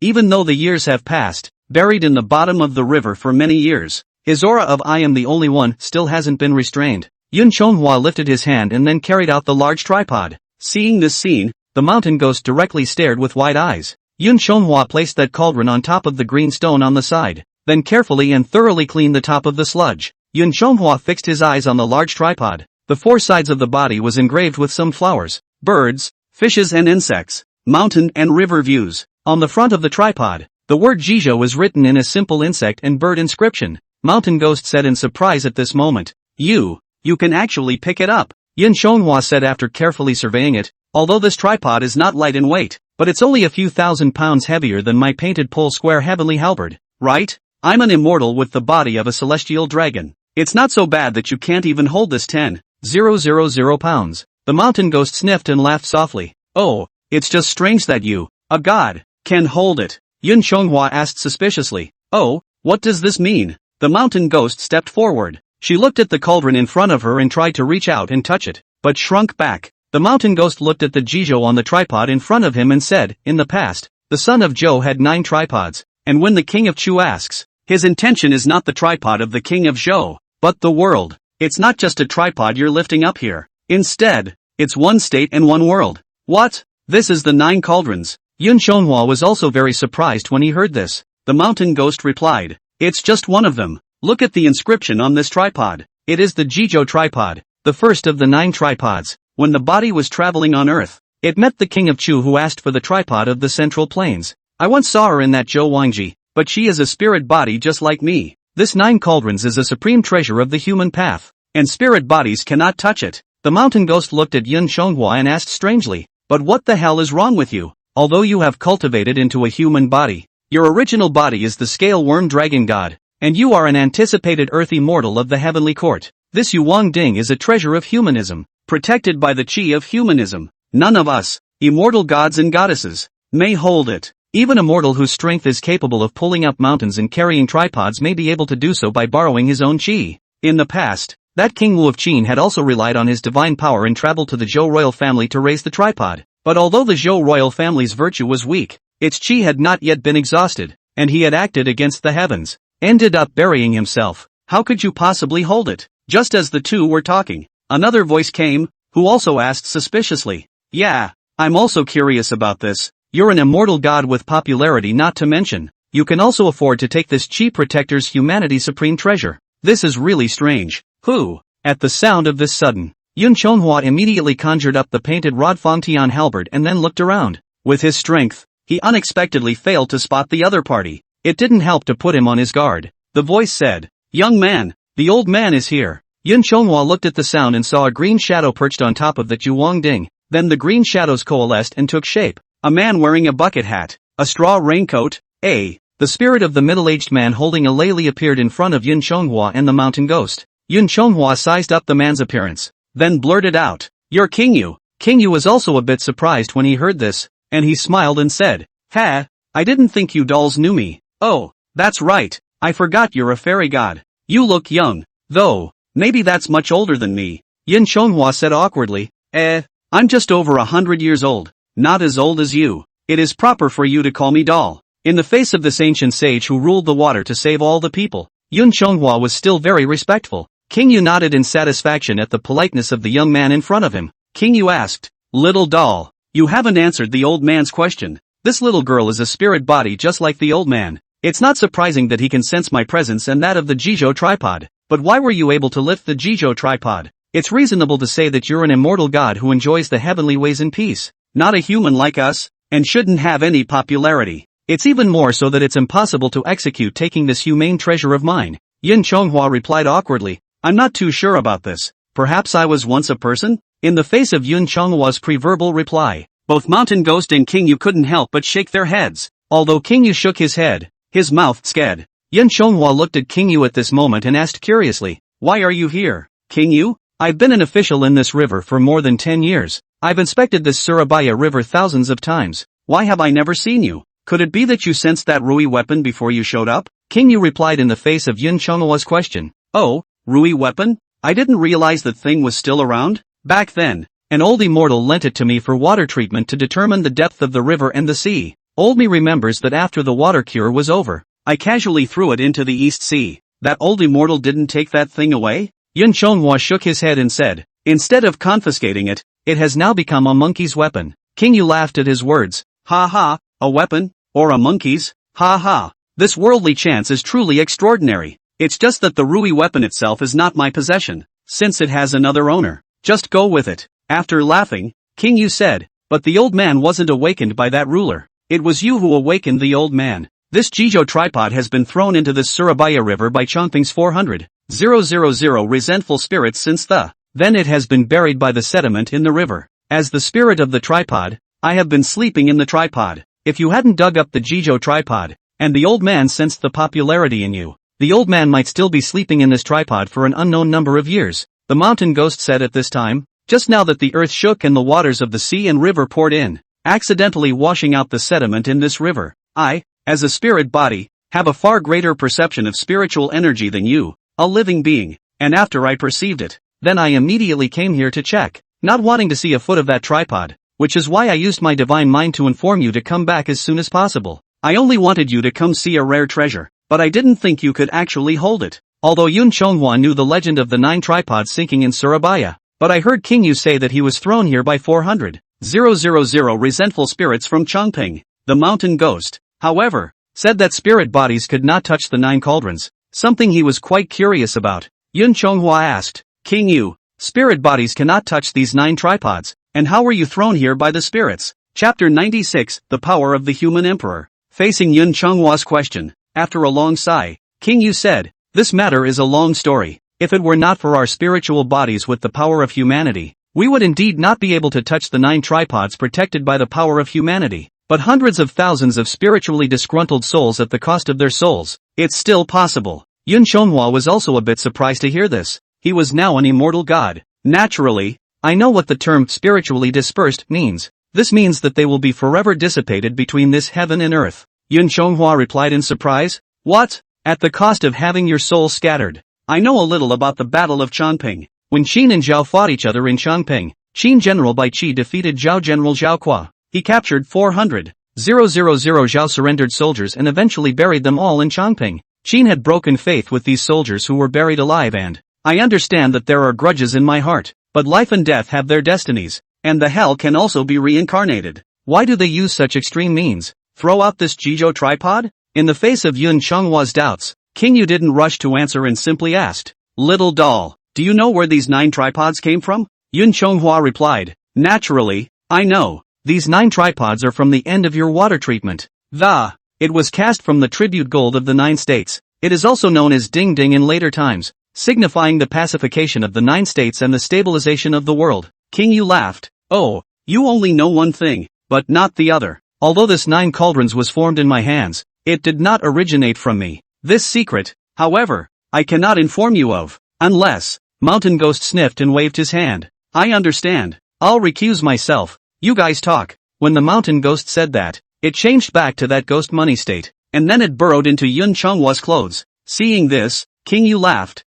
Even though the years have passed, buried in the bottom of the river for many years, his aura of I am the only one still hasn't been restrained. Yun Chonghua lifted his hand and then carried out the large tripod. Seeing this scene, the mountain ghost directly stared with wide eyes. Yun Chonghua placed that cauldron on top of the green stone on the side, then carefully and thoroughly cleaned the top of the sludge. Yun Chonghua fixed his eyes on the large tripod. The four sides of the body was engraved with some flowers, birds, fishes and insects, mountain and river views. On the front of the tripod, the word Jizhou was written in a simple insect and bird inscription. Mountain Ghost said in surprise at this moment, You can actually pick it up. Yun Chonghua said after carefully surveying it, although this tripod is not light in weight, but it's only a few thousand pounds heavier than my painted pole square heavenly halberd, right? I'm an immortal with the body of a celestial dragon. It's not so bad that you can't even hold this 10,000 pounds. The mountain ghost sniffed and laughed softly. Oh, it's just strange that you, a god, can hold it. Yun Chonghua asked suspiciously. Oh, what does this mean? The mountain ghost stepped forward. She looked at the cauldron in front of her and tried to reach out and touch it, but shrunk back. The mountain ghost looked at the Jizhou on the tripod in front of him and said, In the past, the son of Zhou had 9 tripods, and when the king of Chu asks, his intention is not the tripod of the king of Zhou, but the world. It's not just a tripod you're lifting up here. Instead, it's one state and one world. What? This is the 9 cauldrons. Yun Chonghua was also very surprised when he heard this. The mountain ghost replied, It's just one of them. Look at the inscription on this tripod. It is the Jizhou tripod, the first of the 9 tripods. When the body was traveling on Earth, it met the king of Chu who asked for the tripod of the Central Plains. I once saw her in that Zhou Wangji, but she is a spirit body just like me. This 9 cauldrons is a supreme treasure of the human path, and spirit bodies cannot touch it. The mountain ghost looked at Yun Chonghua and asked strangely, "But what the hell is wrong with you? Although you have cultivated into a human body, your original body is the scale worm dragon god, and you are an anticipated earthy mortal of the heavenly court. This Yuang Ding is a treasure of humanism, protected by the chi of humanism. None of us, immortal gods and goddesses, may hold it. Even a mortal whose strength is capable of pulling up mountains and carrying tripods may be able to do so by borrowing his own chi. In the past, that King Wu of Qin had also relied on his divine power and traveled to the Zhou royal family to raise the tripod. But although the Zhou royal family's virtue was weak, its chi had not yet been exhausted, and he had acted against the heavens, ended up burying himself. How could you possibly hold it?" Just as the two were talking, another voice came, who also asked suspiciously, "Yeah, I'm also curious about this. You're an immortal god with popularity not to mention. You can also afford to take this Chi Protector's humanity supreme treasure. This is really strange. Who?" At the sound of this sudden, Yun Chonghua immediately conjured up the painted Rod Fongtian halberd and then looked around. With his strength, he unexpectedly failed to spot the other party. It didn't help to put him on his guard. The voice said, "Young man, the old man is here." Yun Chonghua looked at the sound and saw a green shadow perched on top of the Yuang Ding. Then the green shadows coalesced and took shape. A man wearing a bucket hat, a straw raincoat, the spirit of the middle-aged man holding a lei appeared in front of Yun Chonghua and the mountain ghost. Yun Chonghua sized up the man's appearance, then blurted out, "You're King Yu." King Yu was also a bit surprised when he heard this, and he smiled and said, "Ha, I didn't think you dolls knew me." "Oh, that's right, I forgot you're a fairy god. You look young, though, maybe that's much older than me." Yun Chonghua said awkwardly, I'm just over 100 years old. Not as old as you. It is proper for you to call me doll." In the face of this ancient sage who ruled the water to save all the people, Yun Chonghua was still very respectful. King Yu nodded in satisfaction at the politeness of the young man in front of him. King Yu asked, "Little doll, you haven't answered the old man's question. This little girl is a spirit body just like the old man. It's not surprising that he can sense my presence and that of the Jizhou tripod. But why were you able to lift the Jizhou tripod? It's reasonable to say that you're an immortal god who enjoys the heavenly ways in peace. Not a human like us, and shouldn't have any popularity. It's even more so that it's impossible to execute taking this humane treasure of mine." Yin Chonghua replied awkwardly, "I'm not too sure about this. Perhaps I was once a person?" In the face of Yun Chonghua's pre-verbal reply, both Mountain Ghost and King Yu couldn't help but shake their heads. Although King Yu shook his head, his mouth sked. Yun Chonghua looked at King Yu at this moment and asked curiously, "Why are you here, King Yu?" "I've been an official in this river for more than 10 years. I've inspected this Surabaya river thousands of times. Why have I never seen you? Could it be that you sensed that Rui weapon before you showed up?" King Yu replied in the face of Yun Chonghua's question. "Oh, Rui weapon? I didn't realize that thing was still around. Back then, an old immortal lent it to me for water treatment to determine the depth of the river and the sea. Old me remembers that after the water cure was over, I casually threw it into the East Sea. That old immortal didn't take that thing away?" Yun Chonghua shook his head and said, "Instead of confiscating it, it has now become a monkey's weapon." King Yu laughed at his words. "Ha ha, a weapon? Or a monkey's? Ha ha. This worldly chance is truly extraordinary. It's just that the Rui weapon itself is not my possession, since it has another owner. Just go with it." After laughing, King Yu said, "But the old man wasn't awakened by that ruler. It was you who awakened the old man. This Jizhou tripod has been thrown into this Surabaya river by Chongping's 400,000 resentful spirits since then it has been buried by the sediment in the river. As the spirit of the tripod, I have been sleeping in the tripod. If you hadn't dug up the Jizhou tripod, and the old man sensed the popularity in you, the old man might still be sleeping in this tripod for an unknown number of years." The mountain ghost said at this time, "Just now that the earth shook and the waters of the sea and river poured in, accidentally washing out the sediment in this river, I, as a spirit body, have a far greater perception of spiritual energy than you, a living being, and after I perceived it, then I immediately came here to check, not wanting to see a foot of that tripod, which is why I used my divine mind to inform you to come back as soon as possible. I only wanted you to come see a rare treasure, but I didn't think you could actually hold it." Although Yun Chonghua knew the legend of the 9 tripods sinking in Surabaya, but I heard King Yu say that he was thrown here by 400,000 resentful spirits from Chongping. The mountain ghost, however, said that spirit bodies could not touch the 9 cauldrons, something he was quite curious about. Yun Chonghua asked, "King Yu, spirit bodies cannot touch these 9 tripods, and how were you thrown here by the spirits?" Chapter 96, The Power of the Human Emperor. Facing Yun Chonghua's question, after a long sigh, King Yu said, "This matter is a long story. If it were not for our spiritual bodies with the power of humanity, we would indeed not be able to touch the 9 tripods protected by the power of humanity. But hundreds of thousands of spiritually disgruntled souls at the cost of their souls, it's still possible. Yun Chonghua was also a bit surprised to hear this. He was now an immortal god. Naturally, I know what the term spiritually dispersed means. This means that they will be forever dissipated between this heaven and earth. Yun Chonghua replied in surprise. What? At the cost of having your soul scattered? I know a little about the Battle of Chongping. When Qin and Zhao fought each other in Chongping, Qin General Bai Qi defeated Zhao General Zhao Qua. He captured 400,000 Zhao surrendered soldiers and eventually buried them all in Chongping. Qin had broken faith with these soldiers who were buried alive, and I understand that there are grudges in my heart, but life and death have their destinies, and the hell can also be reincarnated. Why do they use such extreme means? Throw out this Jizhou tripod? In the face of Yun Chonghua's doubts, King Yu didn't rush to answer and simply asked, Little doll, do you know where these 9 tripods came from? Yun Chonghua replied, Naturally, I know. These 9 tripods are from the end of your water treatment. It was cast from the tribute gold of the 9 states. It is also known as Ding Ding in later times, signifying the pacification of the 9 states and the stabilization of the world. King Yu laughed. Oh, you only know one thing, but not the other. Although this 9 cauldrons was formed in my hands, it did not originate from me. This secret, however, I cannot inform you of, unless, Mountain Ghost sniffed and waved his hand. I understand. I'll recuse myself. You guys talk. When the Mountain Ghost said that, it changed back to that ghost money state, and then it burrowed into Yun Chonghua's clothes. Seeing this, King Yu laughed.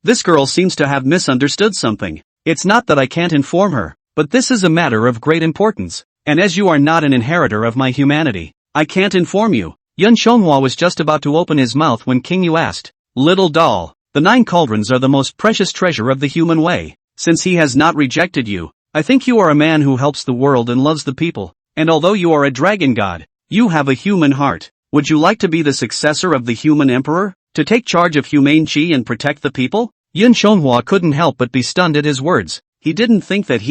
This girl seems to have misunderstood something. It's not that I can't inform her, but this is a matter of great importance, and as you are not an inheritor of my humanity, I can't inform you. Yun Chonghua was just about to open his mouth when King Yu asked, Little doll, the 9 cauldrons are the most precious treasure of the human way. Since he has not rejected you, I think you are a man who helps the world and loves the people, and although you are a dragon god, you have a human heart. Would you like to be the successor of the human emperor, to take charge of humane qi and protect the people? Yun Chonghua couldn't help but be stunned at his words. He didn't think that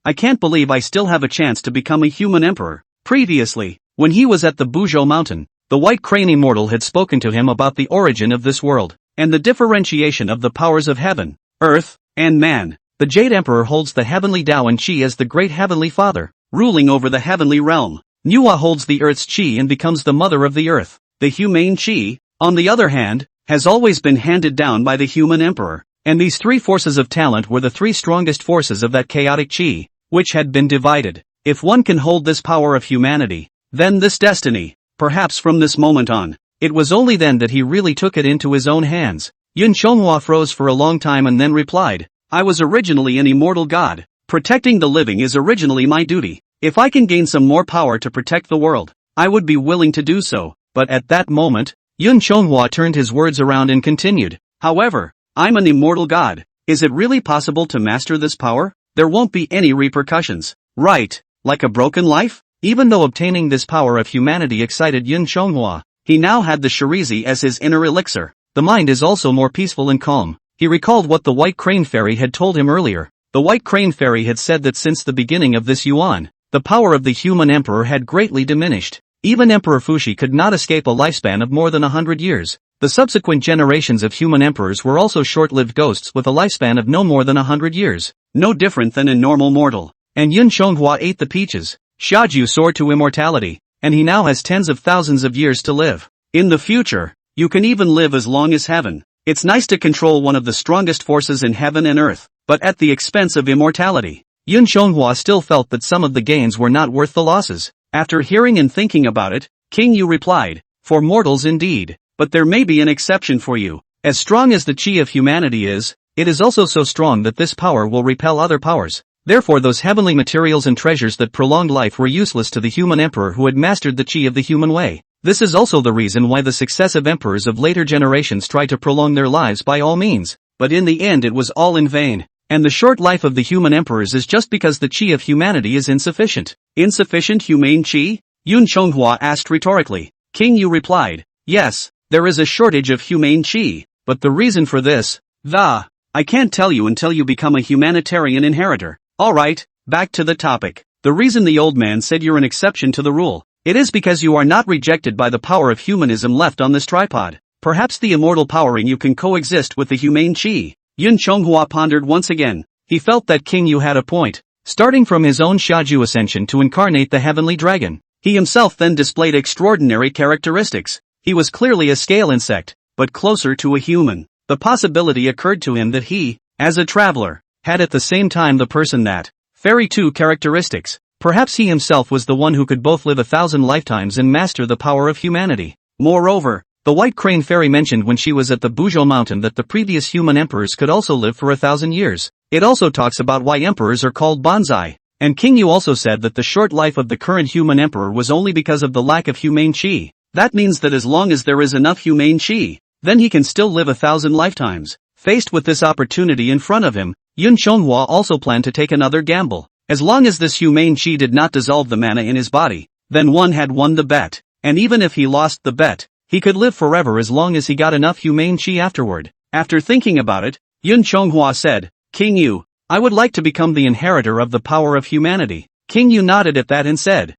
I can't believe I still have a chance to become a human emperor. Previously, when he was at the Buzhou mountain, the White Crane Immortal had spoken to him about the origin of this world, and the differentiation of the powers of heaven, earth, and man. The Jade Emperor holds the heavenly Tao and Qi as the great heavenly father, ruling over the heavenly realm. Nuwa holds the earth's Qi and becomes the mother of the earth. The humane Qi, on the other hand, has always been handed down by the human emperor, and these 3 forces of talent were the 3 strongest forces of that chaotic Qi, which had been divided. If one can hold this power of humanity, then this destiny, perhaps from this moment on, it was only then that he really took it into his own hands. Yun Chonghua froze for a long time and then replied, I was originally an immortal god. Protecting the living is originally my duty. If I can gain some more power to protect the world, I would be willing to do so. But at that moment, Yun Chonghua turned his words around and continued, However, I'm an immortal god. Is it really possible to master this power? There won't be any repercussions. Right, like a broken life? Even though obtaining this power of humanity excited Yun Chonghua, he now had the Shirizi as his inner elixir. The mind is also more peaceful and calm. He recalled what the White Crane Fairy had told him earlier. The White Crane Fairy had said that since the beginning of this yuan, the power of the human emperor had greatly diminished. Even Emperor Fuxi could not escape a lifespan of more than 100 years. The subsequent generations of human emperors were also short-lived ghosts with a lifespan of no more than 100 years. No different than a normal mortal. And Yun Chonghua ate the peaches. Xiaju soared to immortality, and he now has tens of thousands of years to live. In the future, you can even live as long as heaven. It's nice to control one of the strongest forces in heaven and earth, but at the expense of immortality. Yun Chonghua still felt that some of the gains were not worth the losses. After hearing and thinking about it, King Yu replied, For mortals indeed, but there may be an exception for you. As strong as the Qi of humanity is, it is also so strong that this power will repel other powers. Therefore those heavenly materials and treasures that prolonged life were useless to the human emperor who had mastered the Qi of the human way. This is also the reason why the successive emperors of later generations tried to prolong their lives by all means, but in the end it was all in vain. And the short life of the human emperors is just because the Qi of humanity is insufficient. Insufficient humane Qi? Yun Chonghua asked rhetorically. King Yu replied, Yes, there is a shortage of humane Qi, but the reason for this, I can't tell you until you become a humanitarian inheritor. Alright, back to the topic. The reason the old man said you're an exception to the rule, it is because you are not rejected by the power of humanism left on this tripod. Perhaps the immortal power in you can coexist with the humane chi. Yun Chonghua pondered once again. He felt that King Yu had a point. Starting from his own Shaju ascension to incarnate the heavenly dragon, he himself then displayed extraordinary characteristics. He was clearly a scale insect, but closer to a human. The possibility occurred to him that he, as a traveler, had at the same time the person that fairy two characteristics. Perhaps he himself was the one who could both live 1,000 lifetimes and master the power of humanity. Moreover, the White Crane Fairy mentioned when she was at the Buzhou Mountain that the previous human emperors could also live for 1,000 years. It also talks about why emperors are called bonsai. And King Yu also said that the short life of the current human emperor was only because of the lack of humane chi. That means that as long as there is enough humane chi, then he can still live 1,000 lifetimes. Faced with this opportunity in front of him, Yun Chonghua also planned to take another gamble. As long as this humane chi did not dissolve the mana in his body, then one had won the bet. And even if he lost the bet, he could live forever as long as he got enough humane chi afterward. After thinking about it, Yun Chonghua said, King Yu, I would like to become the inheritor of the power of humanity. King Yu nodded at that and said,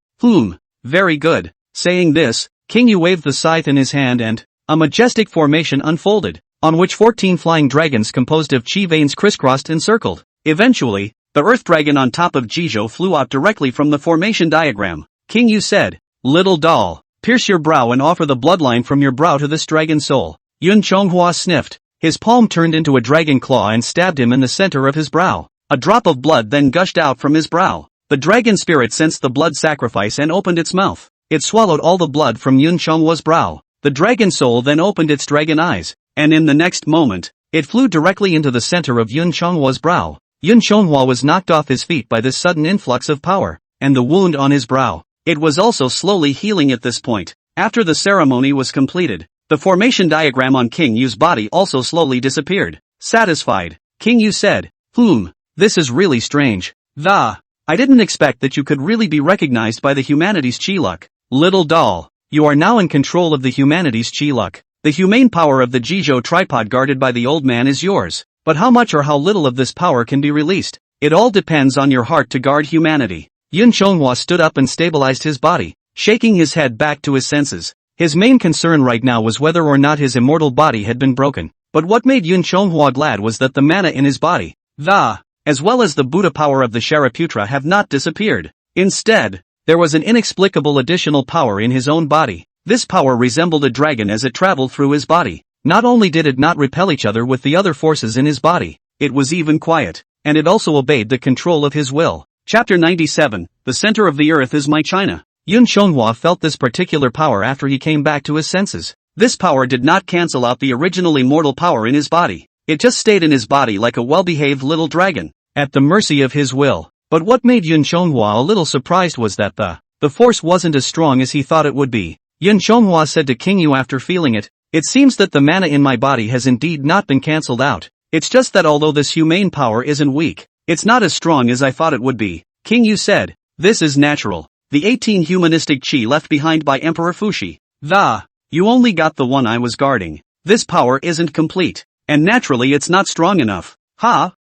very good. Saying this, King Yu waved the scythe in his hand and a majestic formation unfolded, on which 14 flying dragons composed of chi veins crisscrossed and circled. Eventually, the earth dragon on top of Jizhou flew out directly from the formation diagram. King Yu said, Little doll, pierce your brow and offer the bloodline from your brow to this dragon soul. Yun Chonghua sniffed. His palm turned into a dragon claw and stabbed him in the center of his brow. A drop of blood then gushed out from his brow. The dragon spirit sensed the blood sacrifice and opened its mouth. It swallowed all the blood from Yun Chonghua's brow. The dragon soul then opened its dragon eyes, and in the next moment, it flew directly into the center of Yun Chonghua's brow. Yun Chonghua was knocked off his feet by this sudden influx of power, and the wound on his brow. It was also slowly healing at this point. After the ceremony was completed, the formation diagram on King Yu's body also slowly disappeared. Satisfied, King Yu said, this is really strange. I didn't expect that you could really be recognized by the humanity's chi luck. Little doll, you are now in control of the humanity's chi luck. The humane power of the Jizhou tripod guarded by the old man is yours. But how much or how little of this power can be released? It all depends on your heart to guard humanity. Yun Chonghua stood up and stabilized his body, shaking his head back to his senses. His main concern right now was whether or not his immortal body had been broken. But what made Yun Chonghua glad was that the mana in his body, as well as the Buddha power of the Shariputra have not disappeared. Instead, there was an inexplicable additional power in his own body. This power resembled a dragon as it traveled through his body. Not only did it not repel each other with the other forces in his body, it was even quiet, and it also obeyed the control of his will. Chapter 97, The Center of the Earth is My China. Yun Chonghua felt this particular power after he came back to his senses. This power did not cancel out the original immortal power in his body. It just stayed in his body like a well-behaved little dragon, at the mercy of his will. But what made Yun Chonghua a little surprised was that the force wasn't as strong as he thought it would be. Yun Chonghua said to King Yu after feeling it, it seems that the mana in my body has indeed not been cancelled out. It's just that although this humane power isn't weak, it's not as strong as I thought it would be. King Yu said, this is natural. The 18 humanistic chi left behind by Emperor Fuxi. You only got the one I was guarding. This power isn't complete, and naturally it's not strong enough.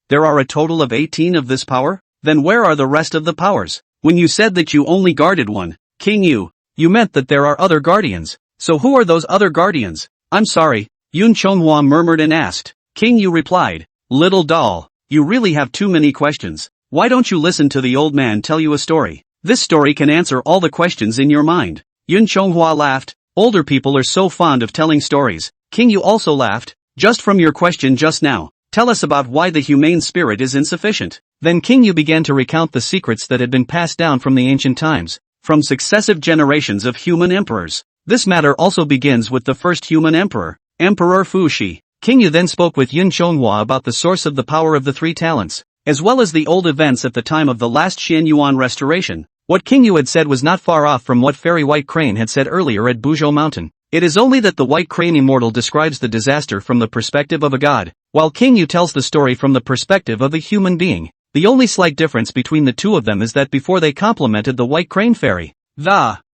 There are a total of 18 of this power? Then where are the rest of the powers? When you said that you only guarded one, King Yu, you meant that there are other guardians. So who are those other guardians? I'm sorry, Yun Chonghua murmured and asked. King Yu replied, little doll, you really have too many questions. Why don't you listen to the old man tell you a story? This story can answer all the questions in your mind. Yun Chonghua laughed. Older people are so fond of telling stories. King Yu also laughed. Just from your question just now, tell us about why the humane spirit is insufficient. Then King Yu began to recount the secrets that had been passed down from the ancient times, from successive generations of human emperors. This matter also begins with the first human emperor, Emperor Fuxi. King Yu then spoke with Yun Chonghua about the source of the power of the three talents, as well as the old events at the time of the last Xian Yuan restoration. What King Yu had said was not far off from what Fairy White Crane had said earlier at Buzhou Mountain. It is only that the White Crane Immortal describes the disaster from the perspective of a god, while King Yu tells the story from the perspective of a human being. The only slight difference between the two of them is that before they complemented the White Crane Fairy,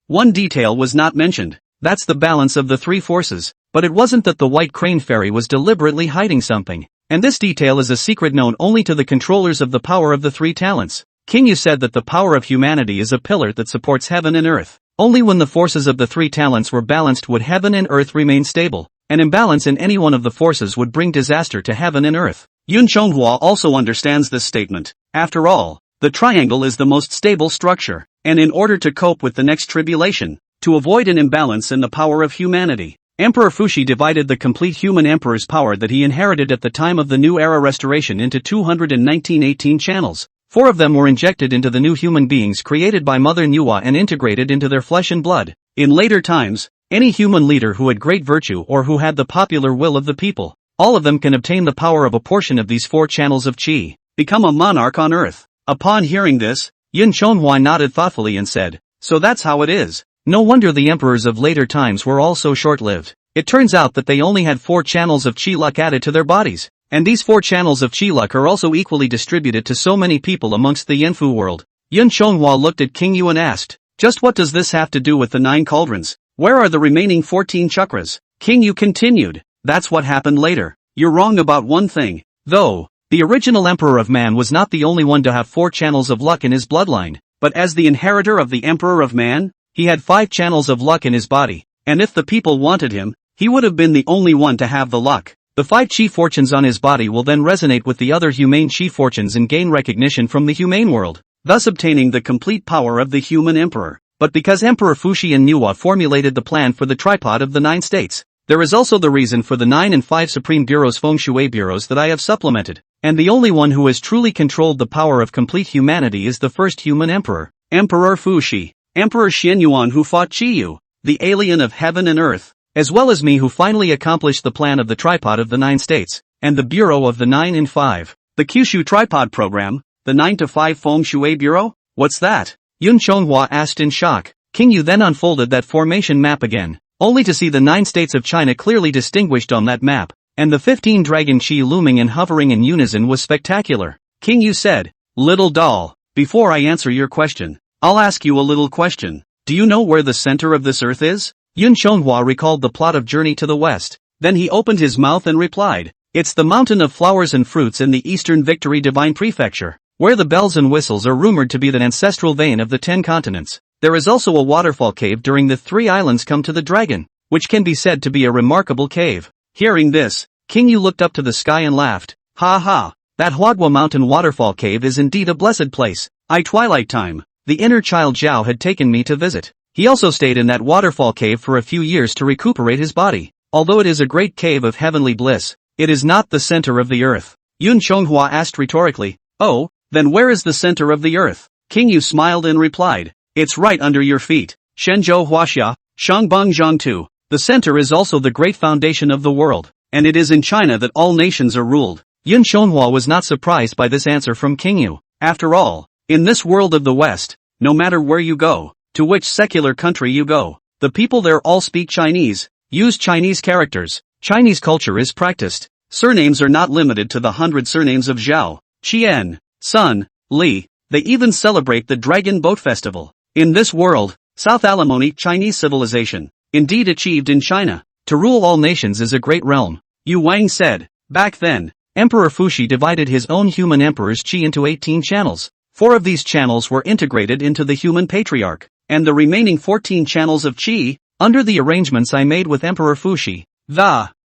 one detail was not mentioned. That's the balance of the three forces. But it wasn't that the White Crane Fairy was deliberately hiding something. And this detail is a secret known only to the controllers of the power of the three talents. King Yu said that the power of humanity is a pillar that supports heaven and earth. Only when the forces of the three talents were balanced would heaven and earth remain stable. An imbalance in any one of the forces would bring disaster to heaven and earth. Yun Chonghua also understands this statement. After all, the triangle is the most stable structure, and in order to cope with the next tribulation, to avoid an imbalance in the power of humanity, Emperor Fuxi divided the complete human emperor's power that he inherited at the time of the New Era restoration into 219 channels. 4 of them were injected into the new human beings created by Mother Nuwa and integrated into their flesh and blood. In later times, any human leader who had great virtue or who had the popular will of the people, all of them can obtain the power of a portion of these 4 channels of qi, become a monarch on earth. Upon hearing this, Yun Chonghua nodded thoughtfully and said, "So that's how it is." No wonder the emperors of later times were all so short-lived. It turns out that they only had 4 channels of qi luck added to their bodies. And these 4 channels of qi luck are also equally distributed to so many people amongst the Yanfu world. Yun Chonghua looked at King Yu and asked, "Just what does this have to do with the 9 cauldrons? Where are the remaining 14 chakras?" King Yu continued, "That's what happened later. You're wrong about one thing, though. The original Emperor of Man was not the only one to have 4 channels of luck in his bloodline, but as the inheritor of the Emperor of Man, he had 5 channels of luck in his body, and if the people wanted him, he would have been the only one to have the luck. The 5 qi fortunes on his body will then resonate with the other humane qi fortunes and gain recognition from the humane world, thus obtaining the complete power of the human emperor. But because Emperor Fuxi and Nuwa formulated the plan for the tripod of the 9 states, there is also the reason for the 9 and 5 supreme bureaus feng shui bureaus that I have supplemented, and the only one who has truly controlled the power of complete humanity is the first human emperor, Emperor Fuxi, Emperor Xianyuan who fought Qiyu, the alien of heaven and earth, as well as me who finally accomplished the plan of the tripod of the 9 states, and the bureau of the 9 and 5. The Kyushu tripod program, the 9 to 5 feng shui bureau? What's that? Yun Chonghua asked in shock. King Yu then unfolded that formation map again, only to see the 9 states of China clearly distinguished on that map, and the 15 dragon qi looming and hovering in unison was spectacular. King Yu said, "Little doll, before I answer your question, I'll ask you a little question. Do you know where the center of this earth is?" Yun Chonghua recalled the plot of Journey to the West. Then he opened his mouth and replied, "It's the mountain of flowers and fruits in the Eastern Victory Divine Prefecture, where the bells and whistles are rumored to be the ancestral vein of the 10 continents. There is also a waterfall cave during the 3 islands come to the dragon, which can be said to be a remarkable cave." Hearing this, King Yu looked up to the sky and laughed. "Ha ha, that Huadwa Mountain waterfall cave is indeed a blessed place. Twilight time, the inner child Zhao had taken me to visit. He also stayed in that waterfall cave for a few years to recuperate his body. Although it is a great cave of heavenly bliss, it is not the center of the earth." Yun Chonghua asked rhetorically, "Oh, then where is the center of the earth?" King Yu smiled and replied, "It's right under your feet. Shenzhou Huaxia, Shangbang Zhangtu. The center is also the great foundation of the world, and it is in China that all nations are ruled." Yun Chonghua was not surprised by this answer from King Yu. After all, in this world of the West, no matter where you go, to which secular country you go, the people there all speak Chinese, use Chinese characters, Chinese culture is practiced, surnames are not limited to the 100 surnames of Zhao, Qian, Sun, Li, they even celebrate the Dragon Boat Festival. In this world, South Alimony Chinese civilization, indeed achieved in China, to rule all nations is a great realm. Yu Wang said, "Back then, Emperor Fuxi divided his own human emperor's qi into 18 channels. 4 of these channels were integrated into the human patriarch, and the remaining 14 channels of qi, under the arrangements I made with Emperor Fuxi,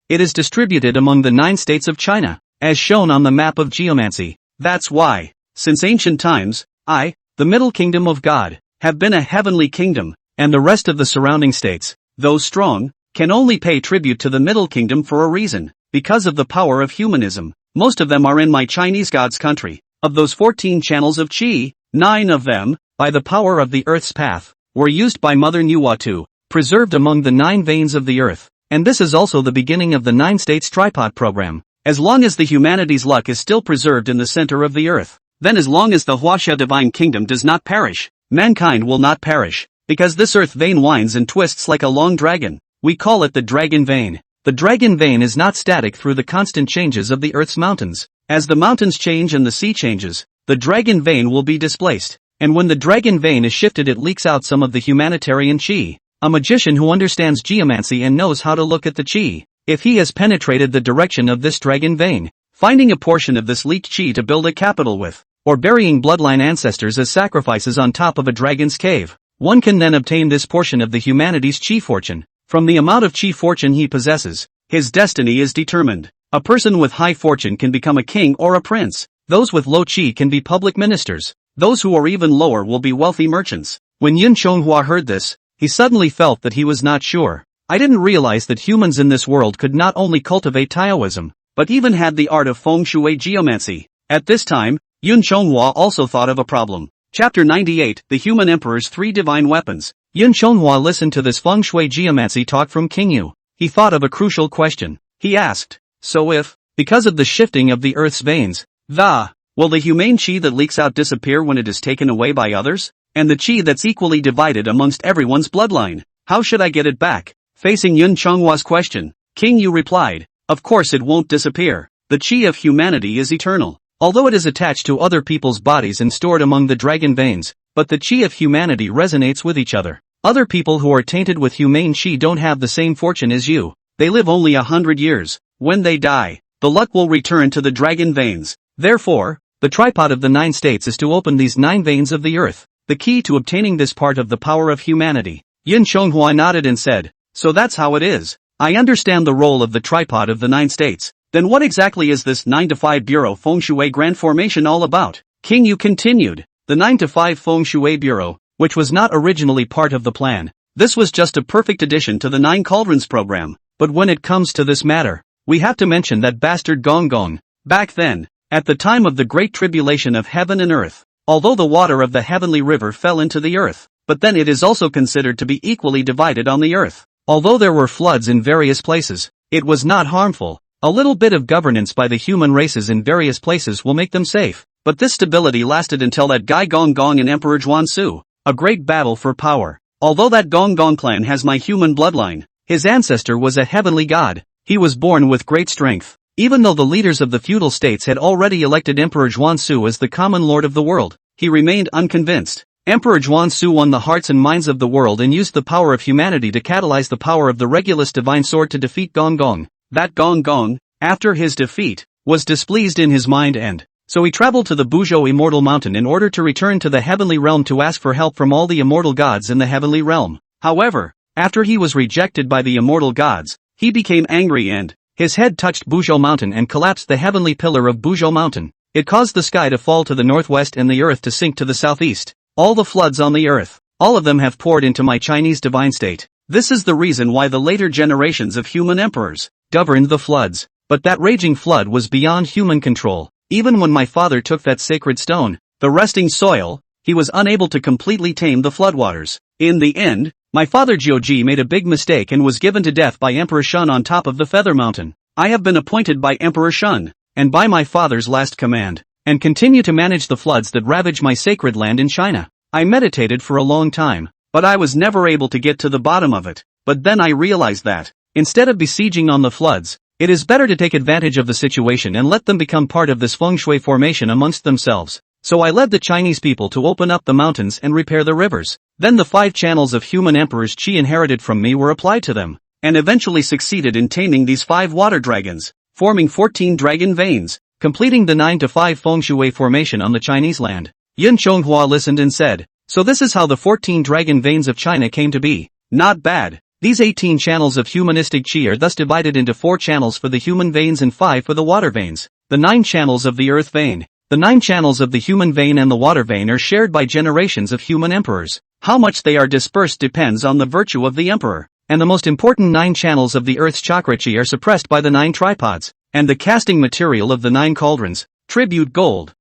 it is distributed among the 9 states of China, as shown on the map of geomancy. That's why, since ancient times, I, the Middle Kingdom of God, have been a heavenly kingdom, and the rest of the surrounding states, though strong, can only pay tribute to the Middle Kingdom for a reason, because of the power of humanism. Most of them are in my Chinese God's country. Of those 14 channels of qi, 9 of them, by the power of the earth's path, were used by Mother Nuwa to, preserved among the 9 veins of the earth, and this is also the beginning of the 9 states tripod program. As long as the humanity's luck is still preserved in the center of the earth, then as long as the Huaxia divine kingdom does not perish, mankind will not perish, because this earth vein winds and twists like a long dragon. We call it the dragon vein. The dragon vein is not static through the constant changes of the earth's mountains. As the mountains change and the sea changes, the dragon vein will be displaced, and when the dragon vein is shifted it leaks out some of the humanitarian qi. A magician who understands geomancy and knows how to look at the qi, if he has penetrated the direction of this dragon vein, finding a portion of this leaked qi to build a capital with, or burying bloodline ancestors as sacrifices on top of a dragon's cave, one can then obtain this portion of the humanity's qi fortune. From the amount of qi fortune he possesses, His destiny is determined. A person with high fortune can become a king or a prince. Those with low chi can be public ministers. Those who are even lower will be wealthy merchants. When Yun Chonghua heard this, he suddenly felt that he was not sure. I didn't realize that humans in this world could not only cultivate Taoism, but even had the art of feng shui geomancy. At this time, Yun Chonghua also thought of a problem. Chapter 98, The Human Emperor's Three Divine Weapons. Yun Chonghua listened to this feng shui geomancy talk from King Yu. He thought of a crucial question. He asked, so if, because of the shifting of the earth's veins, will the humane chi that leaks out disappear when it is taken away by others? And the chi that's equally divided amongst everyone's bloodline, how should I get it back? Facing Yun Chonghua's question, King Yu replied, of course it won't disappear. The chi of humanity is eternal. Although it is attached to other people's bodies and stored among the dragon veins, but the chi of humanity resonates with each other. Other people who are tainted with humane chi don't have the same fortune as you. They live only 100 years. When they die, the luck will return to the dragon veins. Therefore, the tripod of the 9 states is to open these 9 veins of the earth, the key to obtaining this part of the power of humanity. Yun Chonghua nodded and said, so that's how it is. I understand the role of the tripod of the 9 states. Then what exactly is this 9-to-5 Bureau Feng Shui Grand Formation all about? King Yu continued. The 9-to-5 Feng Shui Bureau, which was not originally part of the plan. This was just a perfect addition to the 9 Cauldrons program. But when it comes to this matter, we have to mention that bastard Gong Gong. Back then, at the time of the great tribulation of heaven and earth, although the water of the heavenly river fell into the earth, but then it is also considered to be equally divided on the earth. Although there were floods in various places, it was not harmful. A little bit of governance by the human races in various places will make them safe. But this stability lasted until that guy Gong Gong and Emperor Zhuansu, a great battle for power. Although that Gong Gong clan has my human bloodline, his ancestor was a heavenly god. He was born with great strength. Even though the leaders of the feudal states had already elected Emperor Zhuansu as the common lord of the world, he remained unconvinced. Emperor Zhuansu won the hearts and minds of the world and used the power of humanity to catalyze the power of the Regulus divine sword to defeat Gong Gong. That Gong Gong, after his defeat, was displeased in his mind and so he traveled to the Buzhou immortal mountain in order to return to the heavenly realm to ask for help from all the immortal gods in the heavenly realm. However, after he was rejected by the immortal gods, he became angry and his head touched Buzhou mountain and collapsed the heavenly pillar of Buzhou mountain. It caused the sky to fall to the northwest and the earth to sink to the southeast. All the floods on the earth, all of them have poured into my Chinese divine state. This is the reason why the later generations of human emperors governed the floods. But that raging flood was beyond human control. Even when my father took that sacred stone, the resting soil, he was unable to completely tame the floodwaters. In the end, my father Jiuji made a big mistake and was given to death by Emperor Shun on top of the Feather Mountain. I have been appointed by Emperor Shun, and by my father's last command, and continue to manage the floods that ravage my sacred land in China. I meditated for a long time, but I was never able to get to the bottom of it. But then I realized that, instead of besieging on the floods, it is better to take advantage of the situation and let them become part of this feng shui formation amongst themselves. So I led the Chinese people to open up the mountains and repair the rivers. Then the 5 channels of human emperors Qi inherited from me were applied to them, and eventually succeeded in taming these 5 water dragons, forming 14 dragon veins, completing the 9-to-5 feng shui formation on the Chinese land. Yun Chonghua listened and said, so this is how the 14 dragon veins of China came to be. Not bad. These 18 channels of humanistic chi are thus divided into 4 channels for the human veins and 5 for the water veins. The 9 channels of the earth vein. The 9 channels of the human vein and the water vein are shared by generations of human emperors. How much they are dispersed depends on the virtue of the emperor. And the most important 9 channels of the earth's chakra chi are suppressed by the 9 tripods, and the casting material of the 9 cauldrons. Tribute gold.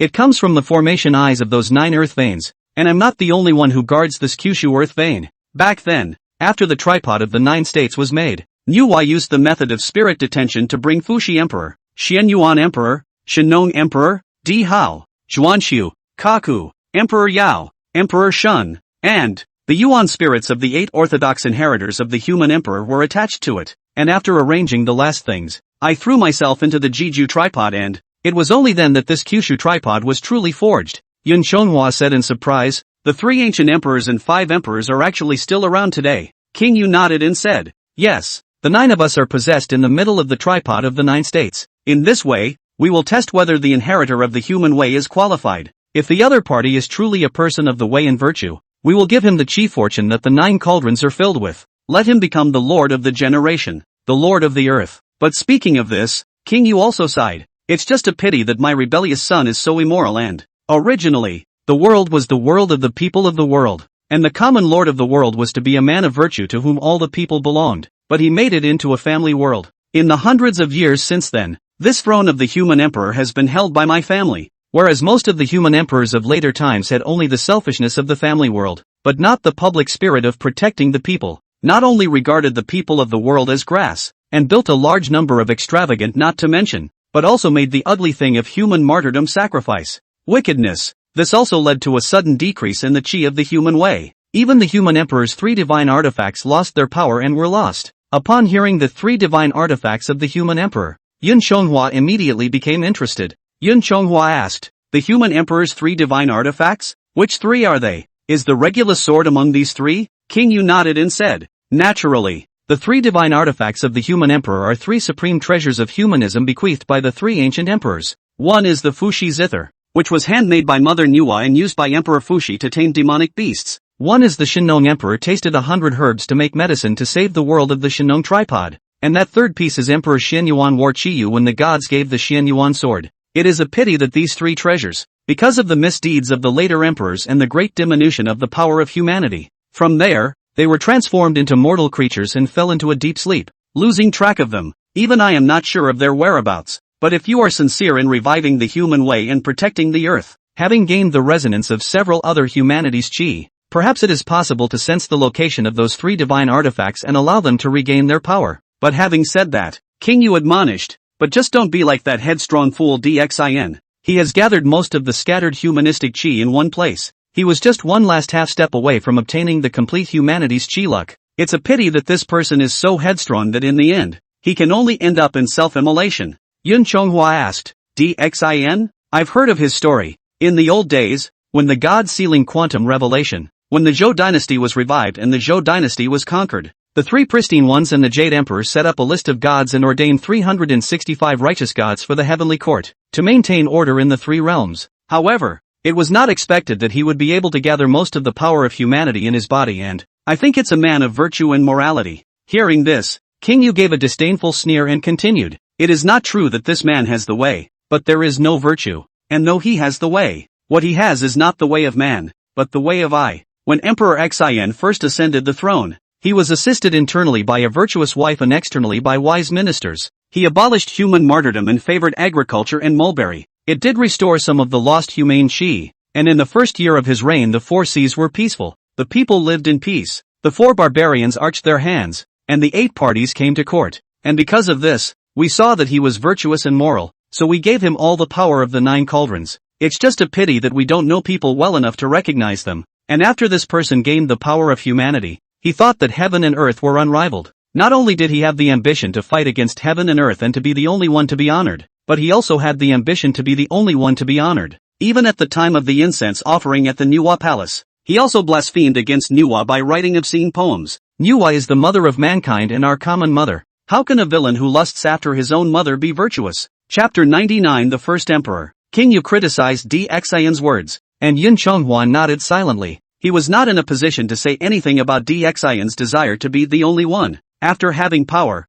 It comes from the formation eyes of those 9 earth veins, and I'm not the only one who guards this Kyushu earth vein. Back then, after the tripod of the 9 states was made, Niuhua used the method of spirit detention to bring Fuxi Emperor, Xianyuan Emperor, Shenong Emperor, Di Hao, Zhuanxiu, Kaku, Emperor Yao, Emperor Shun, and the Yuan spirits of the 8 orthodox inheritors of the human emperor were attached to it, and after arranging the last things, I threw myself into the Jiju tripod and it was only then that this Kyushu tripod was truly forged. Yun Chonghua said in surprise, the 3 ancient emperors and 5 emperors are actually still around today. King Yu nodded and said, yes, the 9 of us are possessed in the middle of the tripod of the 9 states. In this way, we will test whether the inheritor of the human way is qualified. If the other party is truly a person of the way and virtue, we will give him the chi fortune that the 9 cauldrons are filled with. Let him become the lord of the generation. the Lord of the earth. But speaking of this, King Yu also sighed. It's just a pity that my rebellious son is so immoral and, originally, the world was the world of the people of the world, and the common lord of the world was to be a man of virtue to whom all the people belonged, but he made it into a family world. In the hundreds of years since then, this throne of the human emperor has been held by my family, whereas most of the human emperors of later times had only the selfishness of the family world, but not the public spirit of protecting the people, not only regarded the people of the world as grass, and built a large number of extravagant not to mention, but also made the ugly thing of human martyrdom sacrifice. Wickedness. This also led to a sudden decrease in the chi of the human way. Even the human emperor's 3 divine artifacts lost their power and were lost. Upon hearing the 3 divine artifacts of the human emperor, Yun Chonghua immediately became interested. Yun Chonghua asked, the human emperor's 3 divine artifacts? Which 3 are they? Is the Regulus sword among these 3? King Yu nodded and said, naturally. The 3 divine artifacts of the human emperor are 3 supreme treasures of humanism bequeathed by the 3 ancient emperors. One is the Fushi zither, which was handmade by Mother Nuwa and used by Emperor Fushi to tame demonic beasts. One is the Shinnong emperor tasted 100 herbs to make medicine to save the world of the Shinnong tripod. And that third piece is Emperor Xianyuan wore Chiyu when the gods gave the Xianyuan sword. It is a pity that these 3 treasures, because of the misdeeds of the later emperors and the great diminution of the power of humanity, from there, they were transformed into mortal creatures and fell into a deep sleep, losing track of them. Even I am not sure of their whereabouts, but if you are sincere in reviving the human way and protecting the earth, having gained the resonance of several other humanities' chi, perhaps it is possible to sense the location of those 3 divine artifacts and allow them to regain their power. But having said that, King Yu admonished, but just don't be like that headstrong fool Dxin. He has gathered most of the scattered humanistic chi in one place. He was just one last half step away from obtaining the complete humanity's chi luck. It's a pity that this person is so headstrong that in the end, he can only end up in self-immolation. Yun Chonghua asked, Dxin? I've heard of his story. In the old days, when the God-sealing quantum revelation, when the Zhou dynasty was revived and the Zhou dynasty was conquered, the 3 pristine ones and the Jade Emperor set up a list of gods and ordained 365 righteous gods for the heavenly court, to maintain order in the 3 realms. However, it was not expected that he would be able to gather most of the power of humanity in his body and, I think it's a man of virtue and morality. Hearing this, King Yu gave a disdainful sneer and continued, it is not true that this man has the way, but there is no virtue, and though he has the way, what he has is not the way of man, but the way of I. When Emperor Xin first ascended the throne, he was assisted internally by a virtuous wife and externally by wise ministers. He abolished human martyrdom and favored agriculture and mulberry. It did restore some of the lost humane chi, and in the first year of his reign the 4 seas were peaceful, the people lived in peace, the 4 barbarians arched their hands, and the 8 parties came to court. And because of this, we saw that he was virtuous and moral, so we gave him all the power of the 9 cauldrons. It's just a pity that we don't know people well enough to recognize them. And after this person gained the power of humanity, he thought that heaven and earth were unrivaled. Not only did he have the ambition to fight against heaven and earth and to be the only one to be honored, but he also had the ambition to be the only one to be honored. Even at the time of the incense offering at the Nuwa palace, he also blasphemed against Nuwa by writing obscene poems. Nuwa is the mother of mankind and our common mother. How can a villain who lusts after his own mother be virtuous? Chapter 99 The First Emperor. King Yu criticized Dxin's words, and Yun Chonghua nodded silently. He was not in a position to say anything about Dxin's desire to be the only one. After having power,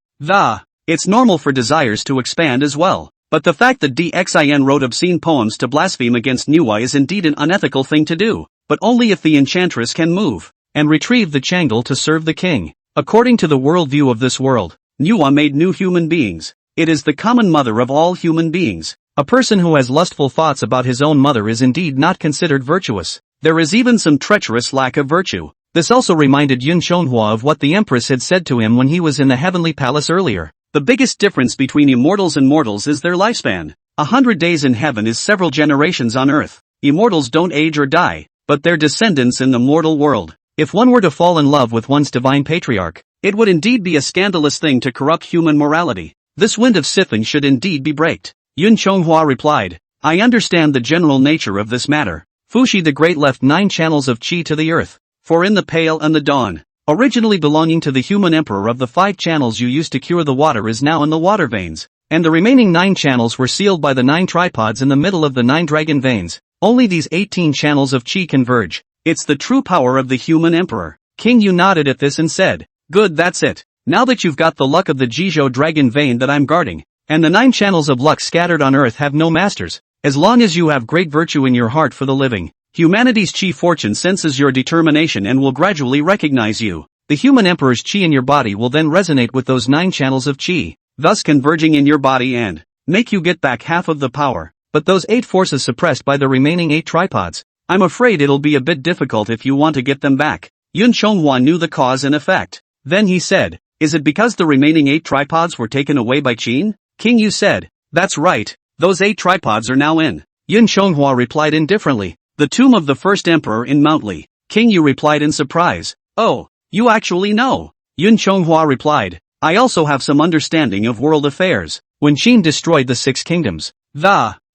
it's normal for desires to expand as well. But the fact that Dxin wrote obscene poems to blaspheme against Nuwa is indeed an unethical thing to do, but only if the enchantress can move and retrieve the Changle to serve the king. According to the worldview of this world, Nuwa made new human beings. It is the common mother of all human beings. A person who has lustful thoughts about his own mother is indeed not considered virtuous. There is even some treacherous lack of virtue. This also reminded Yun Chonghua of what the Empress had said to him when he was in the heavenly palace earlier. The biggest difference between immortals and mortals is their lifespan. 100 days in heaven is several generations on earth. Immortals don't age or die, but their descendants in the mortal world. If one were to fall in love with one's divine patriarch, it would indeed be a scandalous thing to corrupt human morality. This wind of scything should indeed be braked. Yun Chonghua replied, I understand the general nature of this matter. Fushi the Great left 9 channels of chi to the earth, 4 in the Pale and the Dawn. Originally belonging to the human emperor of the 5 channels you used to cure the water is now in the water veins, and the remaining 9 channels were sealed by the 9 tripods in the middle of the 9 dragon veins. Only these 18 channels of chi converge. It's the true power of the human emperor. King Yu nodded at this and said, good, that's it. Now that you've got the luck of the Jizhou dragon vein that I'm guarding, and the 9 channels of luck scattered on earth have no masters, as long as you have great virtue in your heart for the living, humanity's chi fortune senses your determination and will gradually recognize you. The human emperor's chi in your body will then resonate with those 9 channels of chi, thus converging in your body and make you get back half of the power, but those 8 forces suppressed by the remaining 8 tripods. I'm afraid it'll be a bit difficult if you want to get them back. Yun Chonghua knew the cause and effect. Then he said, is it because the remaining 8 tripods were taken away by Qin? King Yu said, that's right, those 8 tripods are now in. Yun Chonghua replied indifferently, the tomb of the first emperor in Mount Li. King Yu replied in surprise, oh, you actually know. Yun Chonghua replied, I also have some understanding of world affairs. When Qin destroyed the 6 kingdoms,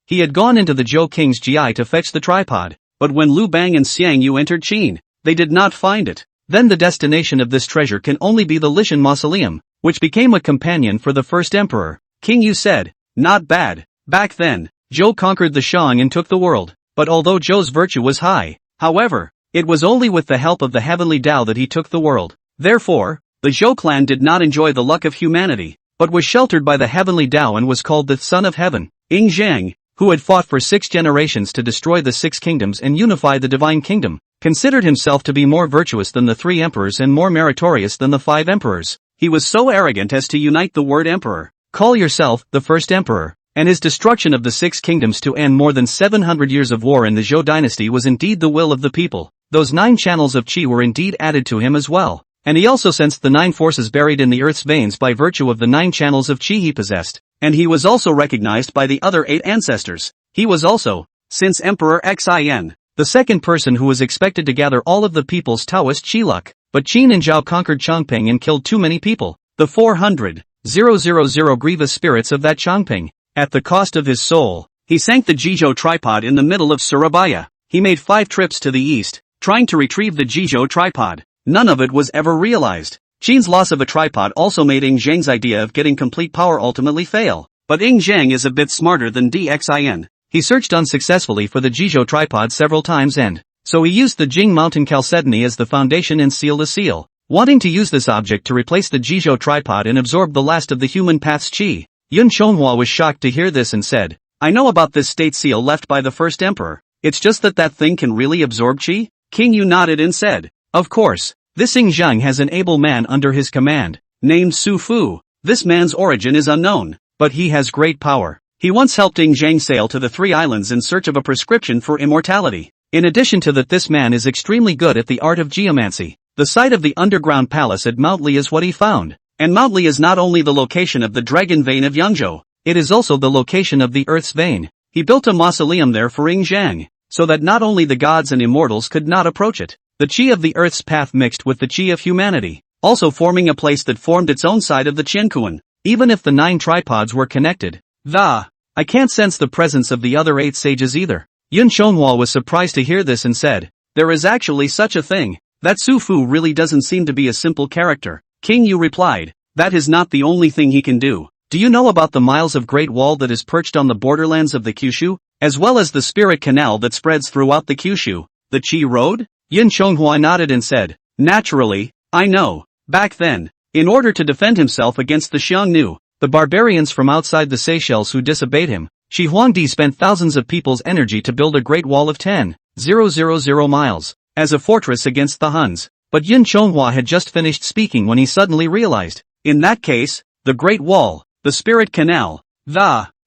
he had gone into the Zhou king's GI to fetch the tripod, but when Lu Bang and Xiang Yu entered Qin, they did not find it. Then the destination of this treasure can only be the Lishan mausoleum, which became a companion for the first emperor. King Yu said, not bad. Back then, Zhou conquered the Shang and took the world, but although Zhou's virtue was high, however, it was only with the help of the heavenly Tao that he took the world. Therefore, the Zhou clan did not enjoy the luck of humanity, but was sheltered by the heavenly Tao and was called the Son of Heaven. Ying Zhang, who had fought for 6 generations to destroy the 6 kingdoms and unify the divine kingdom, considered himself to be more virtuous than the 3 emperors and more meritorious than the 5 emperors. He was so arrogant as to unite the word emperor, call yourself the first emperor, and his destruction of the 6 kingdoms to end more than 700 years of war in the Zhou dynasty was indeed the will of the people. Those 9 channels of qi were indeed added to him as well, and he also sensed the 9 forces buried in the earth's veins by virtue of the 9 channels of qi he possessed, and he was also recognized by the other 8 ancestors. He was also, since Emperor Xin, the second person who was expected to gather all of the people's Taoist qi luck, but Qin and Zhao conquered Chongping and killed too many people, the 400,000 grievous spirits of that Chongping. At the cost of his soul, he sank the Jizhou tripod in the middle of Surabaya. He made 5 trips to the east, trying to retrieve the Jizhou tripod. None of it was ever realized. Qin's loss of a tripod also made Ying Zhang's idea of getting complete power ultimately fail. But Ying Zhang is a bit smarter than Xin. He searched unsuccessfully for the Jizhou tripod several times and so he used the Jing Mountain chalcedony as the foundation and sealed the seal, wanting to use this object to replace the Jizhou tripod and absorb the last of the human path's qi. Yun Chonghua was shocked to hear this and said, I know about this state seal left by the first emperor, it's just that thing can really absorb qi? King Yu nodded and said, of course, this Ying Zhang has an able man under his command, named Su Fu. This man's origin is unknown, but he has great power. He once helped Ying Zhang sail to the 3 islands in search of a prescription for immortality. In addition to that, this man is extremely good at the art of geomancy. The site of the underground palace at Mount Li is what he found. And Mount Li is not only the location of the dragon vein of Yangzhou, it is also the location of the earth's vein. He built a mausoleum there for Ying Zhang, so that not only the gods and immortals could not approach it. The qi of the earth's path mixed with the qi of humanity, also forming a place that formed its own side of the Qiankuan. Even if the 9 tripods were connected, I can't sense the presence of the other 8 sages either. Yun Chonghua was surprised to hear this and said, there is actually such a thing. That Su Fu really doesn't seem to be a simple character. King Yu replied, that is not the only thing he can do. Do you know about the miles of Great Wall that is perched on the borderlands of the Kyushu, as well as the Spirit Canal that spreads throughout the Kyushu, the Qi Road? Yun Chonghua nodded and said, naturally, I know. Back then, in order to defend himself against the Xiongnu, the barbarians from outside the Seychelles who disobeyed him, Shi Huangdi spent thousands of people's energy to build a great wall of 10,000 miles, as a fortress against the Huns. But Yun Chonghua had just finished speaking when he suddenly realized, in that case, the Great Wall, the Spirit Canal,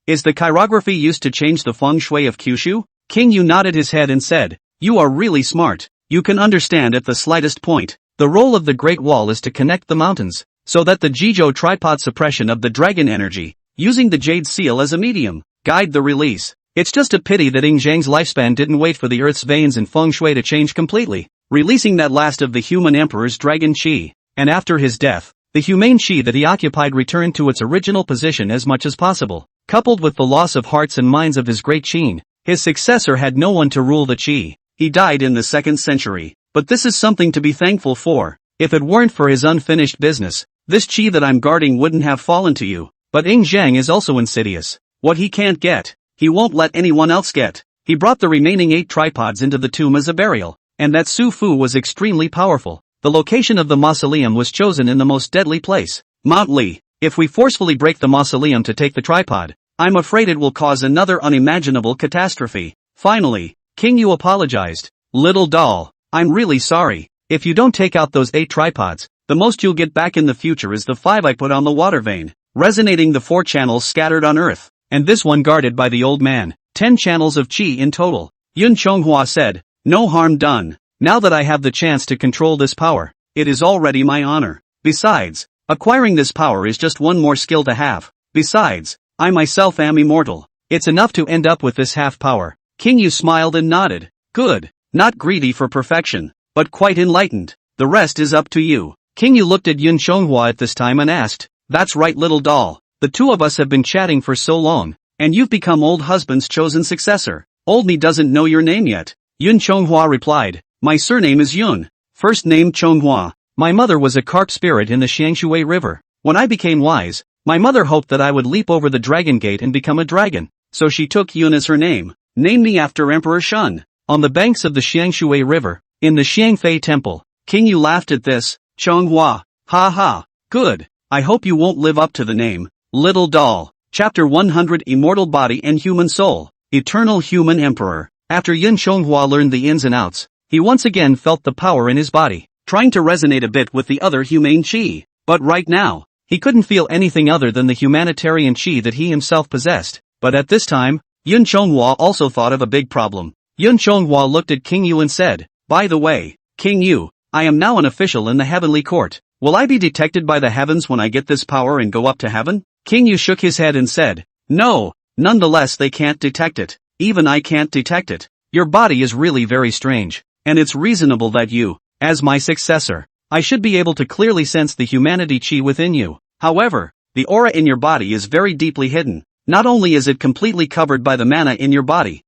is the chirography used to change the feng shui of Kyushu? King Yu nodded his head and said, you are really smart. You can understand at the slightest point. The role of the Great Wall is to connect the mountains, so that the Jizhou tripod suppression of the dragon energy, using the jade seal as a medium, guide the release. It's just a pity that Ying Zhang's lifespan didn't wait for the earth's veins and feng shui to change completely, releasing that last of the human emperor's dragon qi, and after his death, the humane qi that he occupied returned to its original position as much as possible. Coupled with the loss of hearts and minds of his great Qin, his successor had no one to rule the qi. He died in the 2nd century, but this is something to be thankful for. If it weren't for his unfinished business, this qi that I'm guarding wouldn't have fallen to you. But Ying Zhang is also insidious. What he can't get, he won't let anyone else get. He brought the remaining 8 tripods into the tomb as a burial, and that Su Fu was extremely powerful. The location of the mausoleum was chosen in the most deadly place, Mount Li. If we forcefully break the mausoleum to take the tripod, I'm afraid it will cause another unimaginable catastrophe. Finally, King Yu apologized. Little doll, I'm really sorry. If you don't take out those 8 tripods, the most you'll get back in the future is the 5 I put on the water vein, resonating the 4 channels scattered on Earth, and this one guarded by the old man. 10 channels of chi in total. Yun Chonghua said, no harm done. Now that I have the chance to control this power, it is already my honor. Besides, acquiring this power is just one more skill to have. Besides, I myself am immortal. It's enough to end up with this half power. King Yu smiled and nodded. Good. Not greedy for perfection, but quite enlightened. The rest is up to you. King Yu looked at Yun Chonghua at this time and asked, that's right, little doll. The 2 of us have been chatting for so long, and you've become old husband's chosen successor. Old me doesn't know your name yet. Yun Chonghua replied, my surname is Yun. First name Chonghua. My mother was a carp spirit in the Xiangshui River. When I became wise, my mother hoped that I would leap over the dragon gate and become a dragon, so she took Yun as her name. Named me after Emperor Shun. On the banks of the Xiangshui River, in the Xiangfei Temple. King Yu laughed at this. Chonghua. Ha ha. Good. I hope you won't live up to the name. Little doll. Chapter 100 Immortal Body and Human Soul. Eternal Human Emperor. After Yun Chonghua learned the ins and outs, he once again felt the power in his body, trying to resonate a bit with the other humane chi. But right now, he couldn't feel anything other than the humanitarian chi that he himself possessed. But at this time, Yun Chonghua also thought of a big problem. Yun Chonghua looked at King Yu and said, by the way, King Yu, I am now an official in the heavenly court. Will I be detected by the heavens when I get this power and go up to heaven? King Yu shook his head and said, no, nonetheless they can't detect it. Even I can't detect it. Your body is really very strange, and it's reasonable that you, as my successor, I should be able to clearly sense the humanity chi within you. However, the aura in your body is very deeply hidden. Not only is it completely covered by the mana in your body,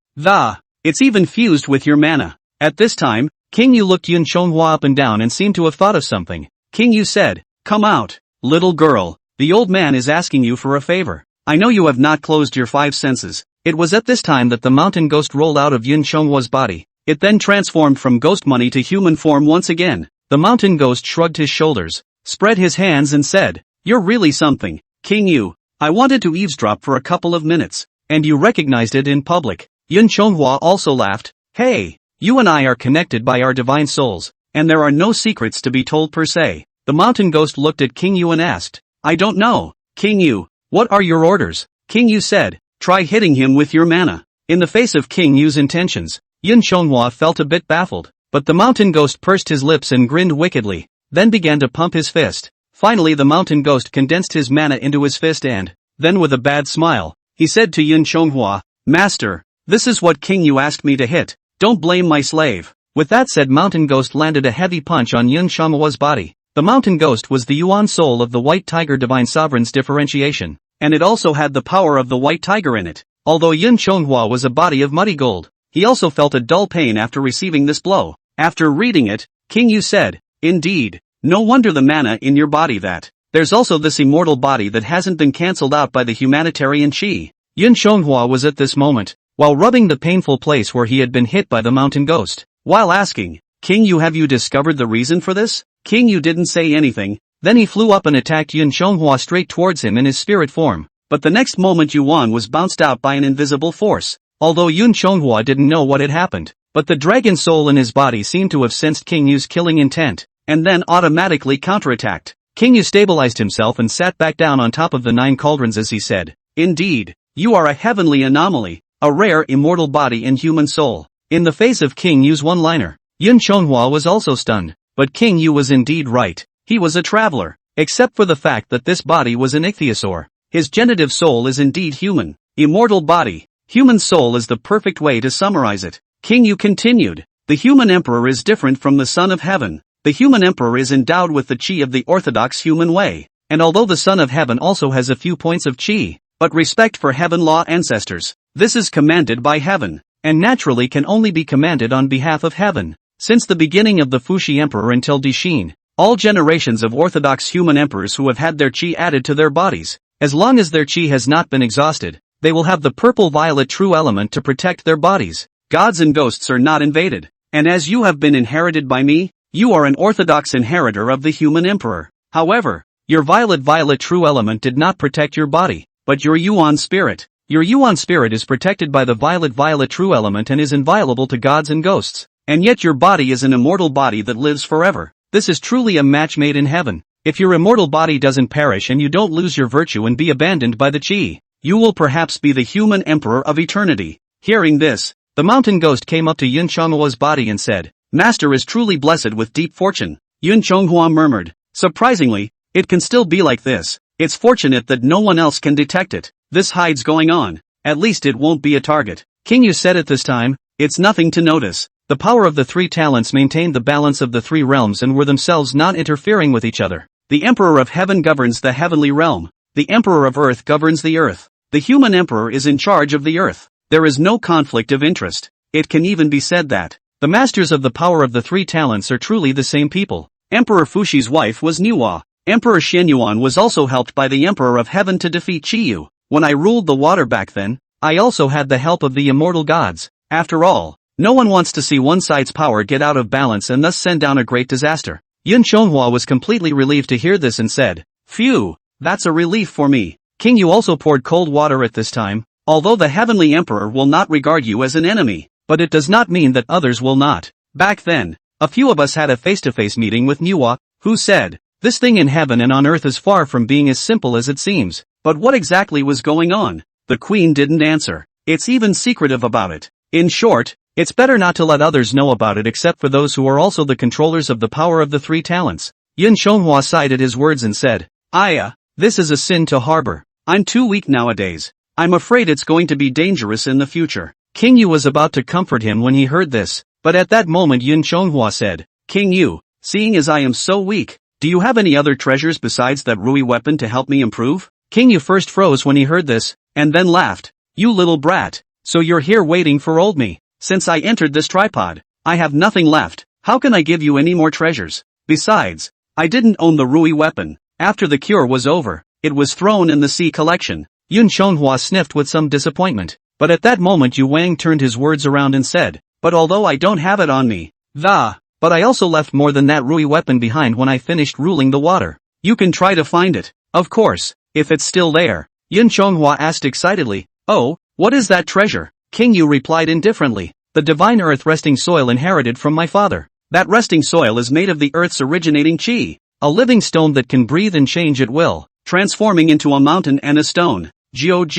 it's even fused with your mana. At this time, King Yu looked Yun Chonghua up and down and seemed to have thought of something. King Yu said, come out, little girl, the old man is asking you for a favor. I know you have not closed your 5 senses. It was at this time that the mountain ghost rolled out of Yun Chonghua's body. It then transformed from ghost money to human form once again. The mountain ghost shrugged his shoulders, spread his hands and said, you're really something, King Yu. I wanted to eavesdrop for a couple of minutes, and you recognized it in public. Yun Chonghua also laughed. Hey, you and I are connected by our divine souls, and there are no secrets to be told per se. The mountain ghost looked at King Yu and asked, I don't know, King Yu, what are your orders? King Yu said, try hitting him with your mana. In the face of King Yu's intentions, Yun Chonghua felt a bit baffled, but the mountain ghost pursed his lips and grinned wickedly, then began to pump his fist. Finally the mountain ghost condensed his mana into his fist and, then with a bad smile, he said to Yun Chonghua, Master, this is what King Yu asked me to hit. Don't blame my slave. With that said, mountain ghost landed a heavy punch on Yun Chonghua's body. The mountain ghost was the Yuan soul of the white tiger divine sovereign's differentiation, and it also had the power of the white tiger in it. Although Yun Chonghua was a body of muddy gold, he also felt a dull pain after receiving this blow. After reading it, King Yu said, indeed, no wonder the mana in your body that. There's also this immortal body that hasn't been cancelled out by the humanitarian chi. Yun Chonghua was at this moment, while rubbing the painful place where he had been hit by the mountain ghost, while asking, King Yu, have you discovered the reason for this? King Yu didn't say anything, then he flew up and attacked Yun Chonghua straight towards him in his spirit form. But the next moment Yuan was bounced out by an invisible force. Although Yun Chonghua didn't know what had happened, but the dragon soul in his body seemed to have sensed King Yu's killing intent, and then automatically counterattacked. King Yu stabilized himself and sat back down on top of the 9 cauldrons as he said, indeed, you are a heavenly anomaly, a rare immortal body and human soul. In the face of King Yu's one-liner, Yun Chonghua was also stunned, but King Yu was indeed right. He was a traveler, except for the fact that this body was an ichthyosaur. His genitive soul is indeed human. Immortal body, human soul is the perfect way to summarize it. King Yu continued, the human emperor is different from the son of heaven. The human emperor is endowed with the chi of the orthodox human way, and although the son of heaven also has a few points of chi, but respect for heaven law ancestors, this is commanded by heaven, and naturally can only be commanded on behalf of heaven. Since the beginning of the Fuxi emperor until Dixin, all generations of orthodox human emperors who have had their chi added to their bodies, as long as their chi has not been exhausted, they will have the purple-violet true element to protect their bodies. Gods and ghosts are not invaded, and as you have been inherited by me, You are an orthodox inheritor of the human emperor. However, your violet true element did not protect your body, but your yuan spirit. Your yuan spirit is protected by the violet true element and is inviolable to gods and ghosts. And yet your body is an immortal body that lives forever. This is truly a match made in heaven. If your immortal body doesn't perish and you don't lose your virtue and be abandoned by the chi, you will perhaps be the human emperor of eternity. Hearing this, the mountain ghost came up to Yun Chonghua's body and said, Master is truly blessed with deep fortune. Yun Chonghua murmured, surprisingly, it can still be like this. It's fortunate that no one else can detect it. This hides going on. At least it won't be a target. King Yu said at this time, it's nothing to notice. The power of the three talents maintained the balance of the three realms and were themselves not interfering with each other. The Emperor of Heaven governs the heavenly realm. The Emperor of Earth governs the earth. The human emperor is in charge of the earth. There is no conflict of interest. It can even be said that the masters of the power of the three talents are truly the same people. Emperor Fushi's wife was Niwa. Emperor Shenyuan was also helped by the Emperor of Heaven to defeat Chiyu. When I ruled the water back then, I also had the help of the immortal gods. After all, no one wants to see one side's power get out of balance and thus send down a great disaster. Yun Chonghua was completely relieved to hear this and said, Phew, that's a relief for me. King Yu also poured cold water at this time. Although the heavenly emperor will not regard you as an enemy, but it does not mean that others will not. Back then, a few of us had a face-to-face meeting with Niwa, who said, this thing in heaven and on earth is far from being as simple as it seems. But what exactly was going on? The queen didn't answer. It's even secretive about it. In short, it's better not to let others know about it except for those who are also the controllers of the power of the three talents. Yun Chonghua sighed at his words and said, Aya, this is a sin to harbor. I'm too weak nowadays. I'm afraid it's going to be dangerous in the future. King Yu was about to comfort him when he heard this, but at that moment Yun Chonghua said, King Yu, seeing as I am so weak, do you have any other treasures besides that Rui weapon to help me improve? King Yu first froze when he heard this, and then laughed. You little brat, so you're here waiting for old me. Since I entered this tripod, I have nothing left. How can I give you any more treasures? Besides, I didn't own the Rui weapon. After the cure was over, it was thrown in the sea collection. Yun Chonghua sniffed with some disappointment, but at that moment Yu Wang turned his words around and said, but although I don't have it on me, but I also left more than that Rui weapon behind when I finished ruling the water. You can try to find it, of course, if it's still there. Yun Chonghua asked excitedly, oh, what is that treasure? King Yu replied indifferently, the divine earth resting soil inherited from my father. That resting soil is made of the earth's originating chi, a living stone that can breathe and change at will, transforming into a mountain and a stone. Gog,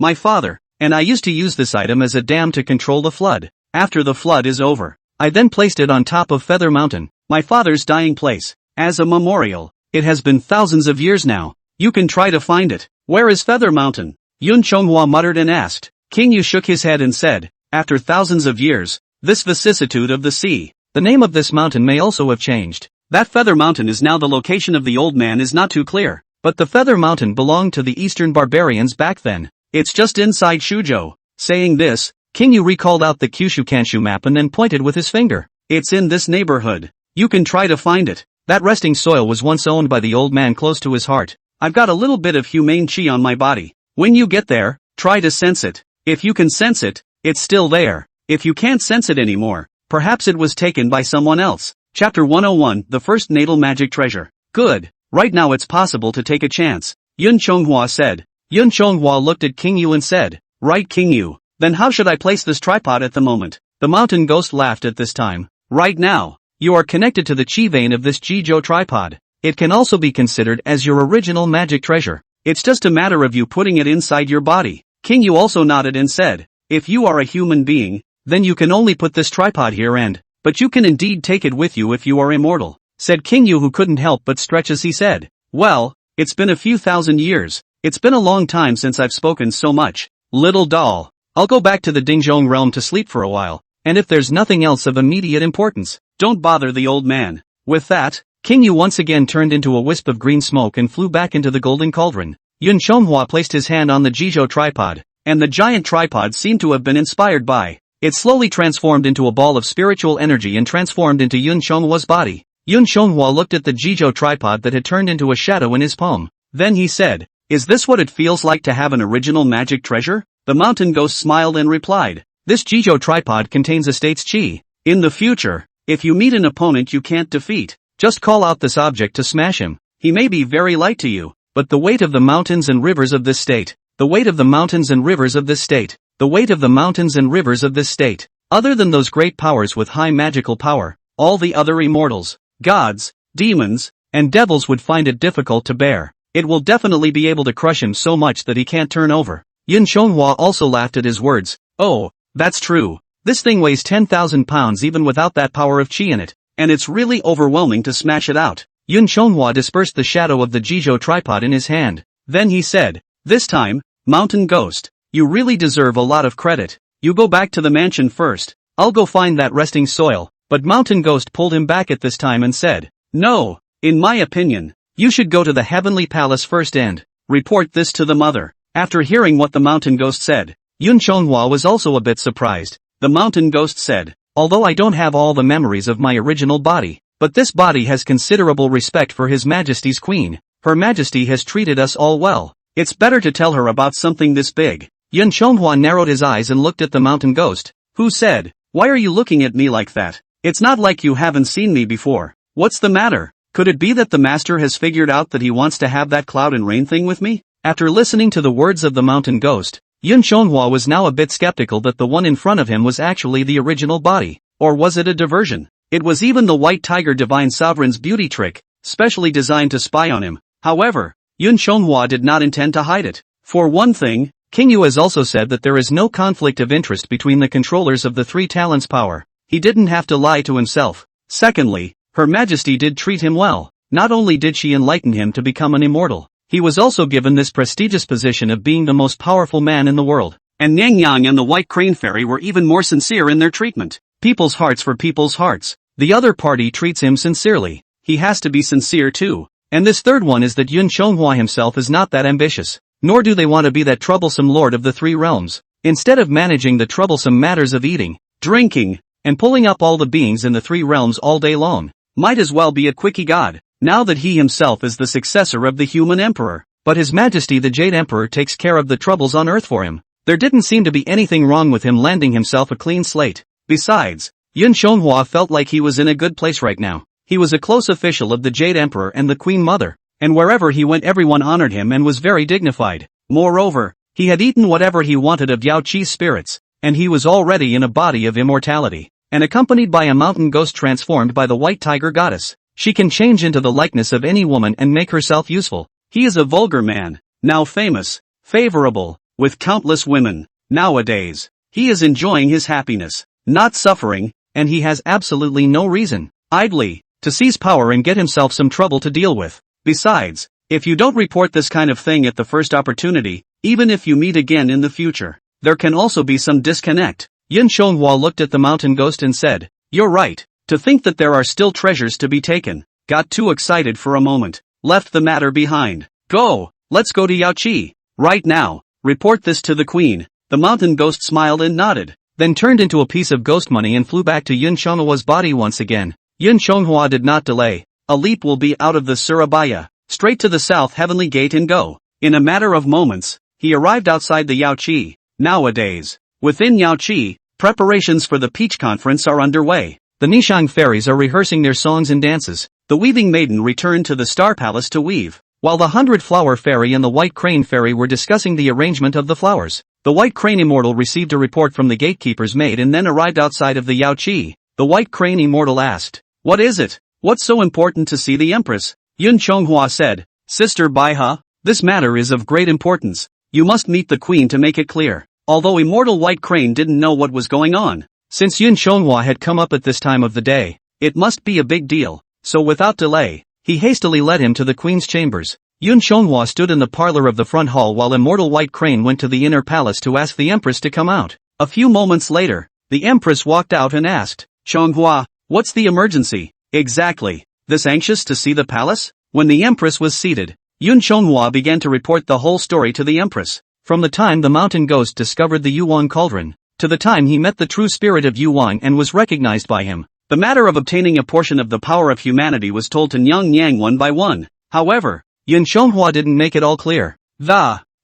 my father, and I used to use this item as a dam to control the flood. After the flood is over, I then placed it on top of Feather Mountain, my father's dying place, as a memorial. It has been thousands of years now. You can try to find it. Where is Feather Mountain? Yun Chonghua muttered and asked. King Yu shook his head and said, after thousands of years, this vicissitude of the sea, the name of this mountain may also have changed. That Feather Mountain is now the location of the old man is not too clear, but the Feather Mountain belonged to the Eastern barbarians back then. It's just inside Shuzhou. Saying this, King Yu recalled out the Kyushu Kanshu map and then pointed with his finger. It's in this neighborhood. You can try to find it. That resting soil was once owned by the old man close to his heart. I've got a little bit of humane chi on my body. When you get there, try to sense it. If you can sense it, it's still there. If you can't sense it anymore, perhaps it was taken by someone else. Chapter 101, The First Natal Magic Treasure. Good. Right now it's possible to take a chance, Yun Chonghua said. Yun Chonghua looked at King Yu and said, right King Yu, then how should I place this tripod at the moment? The mountain ghost laughed at this time. Right now, you are connected to the chi vein of this Jizhou tripod. It can also be considered as your original magic treasure. It's just a matter of you putting it inside your body. King Yu also nodded and said, if you are a human being, then you can only put this tripod here but you can indeed take it with you if you are immortal, said King Yu, who couldn't help but stretch as he said, well, it's been a few thousand years. It's been a long time since I've spoken so much. Little doll, I'll go back to the Dingzhong realm to sleep for a while, and if there's nothing else of immediate importance, don't bother the old man. With that, King Yu once again turned into a wisp of green smoke and flew back into the golden cauldron. Yun Chonghua placed his hand on the Jizhou tripod, and the giant tripod seemed to have been inspired by. It slowly transformed into a ball of spiritual energy and transformed into Yun Chonghua's body. Yun Chonghua looked at the Jizhou tripod that had turned into a shadow in his palm. Then he said, is this what it feels like to have an original magic treasure? The mountain ghost smiled and replied, this Jizhou tripod contains a state's chi. In the future, If you meet an opponent you can't defeat, just call out this object to smash him. He may be very light to you, but the weight of the mountains and rivers of this state, the weight of the mountains and rivers of this state, the weight of the mountains and rivers of this state, other than those great powers with high magical power, all the other immortals, gods, demons, and devils would find it difficult to bear. It will definitely be able to crush him so much that he can't turn over. Yun Xianghua also laughed at his words. Oh, that's true. This thing weighs 10,000 pounds even without that power of qi in it, and it's really overwhelming to smash it out. Yun Xianghua dispersed the shadow of the Jizhou tripod in his hand. Then he said, this time, Mountain Ghost, you really deserve a lot of credit. You go back to the mansion first. I'll go find that resting soil. But Mountain Ghost pulled him back at this time and said, no, in my opinion, you should go to the Heavenly Palace first and report this to the mother. After hearing what the Mountain Ghost said, Yun Xianghua was also a bit surprised. The Mountain Ghost said, although I don't have all the memories of my original body, but this body has considerable respect for His Majesty's Queen. Her Majesty has treated us all well. It's better to tell her about something this big. Yun Xianghua narrowed his eyes and looked at the Mountain Ghost, who said, why are you looking at me like that? It's not like you haven't seen me before. What's the matter? Could it be that the master has figured out that he wants to have that cloud and rain thing with me? After listening to the words of the Mountain Ghost, Yun Xianghua was now a bit skeptical that the one in front of him was actually the original body. Or was it a diversion? It was even the White Tiger Divine Sovereign's beauty trick, specially designed to spy on him. However, Yun Xianghua did not intend to hide it. For one thing, King Yu has also said that there is no conflict of interest between the controllers of the three talents power. He didn't have to lie to himself. Secondly, Her Majesty did treat him well. Not only did she enlighten him to become an immortal, he was also given this prestigious position of being the most powerful man in the world. And Niang Yang and the White Crane Fairy were even more sincere in their treatment. People's hearts for people's hearts. The other party treats him sincerely. He has to be sincere too. And this third one is that Yun Xianghua himself is not that ambitious. Nor do they want to be that troublesome lord of the three realms. Instead of managing the troublesome matters of eating, drinking, and pulling up all the beings in the three realms all day long, might as well be a quickie god, now that he himself is the successor of the human emperor. But His Majesty the Jade Emperor takes care of the troubles on earth for him. There didn't seem to be anything wrong with him landing himself a clean slate. Besides, Yun Xianghua felt like he was in a good place right now. He was a close official of the Jade Emperor and the Queen Mother, and wherever he went everyone honored him and was very dignified. Moreover, he had eaten whatever he wanted of Yao Qi's spirits, and he was already in a body of immortality, and accompanied by a mountain ghost transformed by the White Tiger Goddess. She can change into the likeness of any woman and make herself useful. He is a vulgar man, now famous, favorable, with countless women. Nowadays, he is enjoying his happiness, not suffering, and he has absolutely no reason, idly, to seize power and get himself some trouble to deal with. Besides, if you don't report this kind of thing at the first opportunity, even if you meet again in the future, there can also be some disconnect. Yun Xianghua looked at the Mountain Ghost and said, you're right. To think that there are still treasures to be taken. Got too excited for a moment. Left the matter behind. Go, let's go to Yao Qi. Right now. Report this to the queen. The Mountain Ghost smiled and nodded, then turned into a piece of ghost money and flew back to Yun Xianghua's body once again. Yun Xianghua did not delay. A leap will be out of the Surabaya, straight to the south heavenly gate and go. In a matter of moments, he arrived outside the Yao Qi. Nowadays, within Yao Qi, preparations for the Peach Conference are underway. The Nishang fairies are rehearsing their songs and dances. The Weaving Maiden returned to the Star Palace to weave, while the 100-Flower Fairy and the White Crane Fairy were discussing the arrangement of the flowers. The White Crane Immortal received a report from the gatekeeper's maid and then arrived outside of the Yao Qi. The White Crane Immortal asked, what is it? What's so important to see the Empress? Yun Xianghua said, Sister Baiha, this matter is of great importance. You must meet the Queen to make it clear. Although Immortal White Crane didn't know what was going on, since Yun Xianghua had come up at this time of the day, it must be a big deal. So without delay, he hastily led him to the Queen's chambers. Yun Xianghua stood in the parlor of the front hall while Immortal White Crane went to the inner palace to ask the Empress to come out. A few moments later, the Empress walked out and asked, Xianghua, what's the emergency? Exactly. This anxious to see the palace? When the Empress was seated, Yun Xianghua began to report the whole story to the Empress. From the time the Mountain Ghost discovered the Yuan Cauldron, to the time he met the true spirit of Yuan and was recognized by him. The matter of obtaining a portion of the power of humanity was told to Nyang Yang one by one. However, Yun Xianghua didn't make it all clear.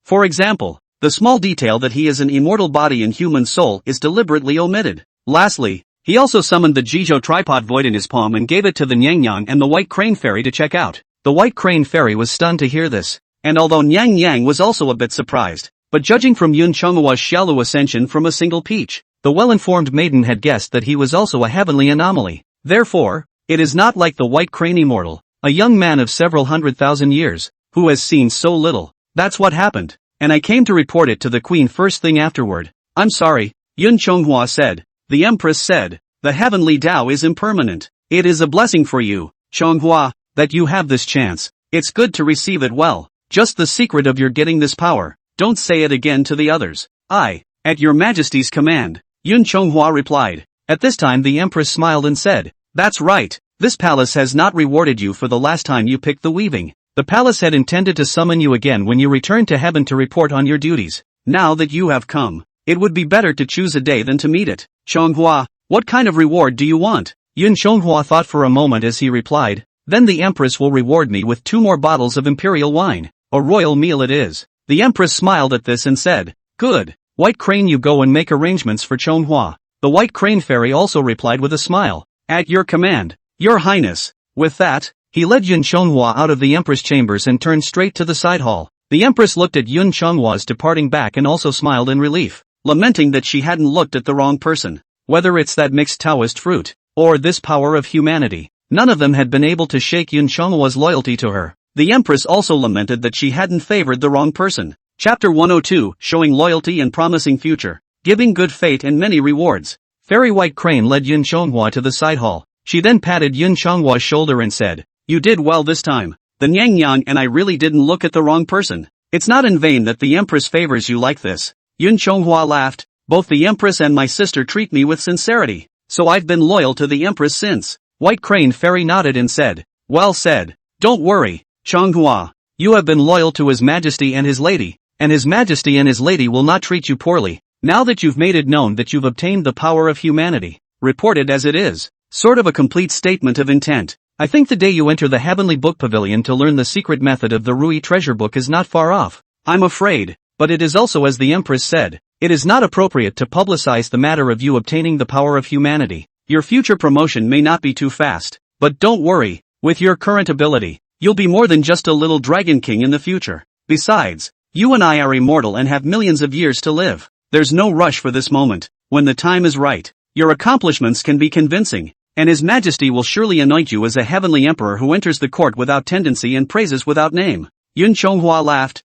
For example, the small detail that he is an immortal body and human soul is deliberately omitted. Lastly, He also summoned the Jijo tripod void in his palm and gave it to the Nyang and the White Crane Fairy to check out. The White Crane Fairy was stunned to hear this, and although Nyang was also a bit surprised, but judging from Yun Chonghwa's shallow ascension from a single peach, the well-informed maiden had guessed that he was also a heavenly anomaly. Therefore, it is not like the White Crane immortal, a young man of several 100,000 years, who has seen so little. That's what happened, and I came to report it to the queen first thing afterward. I'm sorry, Yun Chonghwa said. The empress said, the heavenly Tao is impermanent. It is a blessing for you, Chonghwa, that you have this chance. It's good to receive it well. Just the secret of your getting this power. Don't say it again to the others. At your majesty's command, Yun Chonghwa replied. At this time the empress smiled and said, that's right, this palace has not rewarded you for the last time you picked the weaving. The palace had intended to summon you again when you returned to heaven to report on your duties. Now that you have come, it would be better to choose a day than to meet it. Chonghwa, what kind of reward do you want? Yun Chonghwa thought for a moment as he replied, then the empress will reward me with 2 more bottles of imperial wine. A royal meal it is. The empress smiled at this and said, good, White Crane, you go and make arrangements for Chonghwa. The White Crane Fairy also replied with a smile, at your command, your highness. With that, he led Yun Chonghwa out of the empress chambers and turned straight to the side hall. The empress looked at Yun Chonghwa's departing back and also smiled in relief, lamenting that she hadn't looked at the wrong person. Whether it's that mixed Taoist fruit, or this power of humanity, none of them had been able to shake Yun Chonghwa's loyalty to her. The empress also lamented that she hadn't favored the wrong person. Chapter 102, showing loyalty and promising future, giving good fate and many rewards. Fairy White Crane led Yun Chonghwa to the side hall. She then patted Yun Chonghwa's shoulder and said, you did well this time. The Nyang and I really didn't look at the wrong person. It's not in vain that the empress favors you like this. Yun Chonghwa laughed, both the empress and my sister treat me with sincerity, so I've been loyal to the empress since. White Crane Fairy nodded and said, well said. Don't worry, Chonghwa. You have been loyal to His Majesty and his lady, and His Majesty and his lady will not treat you poorly, now that you've made it known that you've obtained the power of humanity. Reported as it is, sort of a complete statement of intent. I think the day you enter the Heavenly Book Pavilion to learn the secret method of the Rui treasure book is not far off. I'm afraid, but it is also as the Empress said, it is not appropriate to publicize the matter of you obtaining the power of humanity. Your future promotion may not be too fast, but don't worry, with your current ability, you'll be more than just a little dragon king in the future. Besides, you and I are immortal and have millions of years to live. There's no rush for this moment. When the time is right, your accomplishments can be convincing, and His Majesty will surely anoint you as a heavenly emperor who enters the court without tendency and praises without name. Yun Chonghua laughed.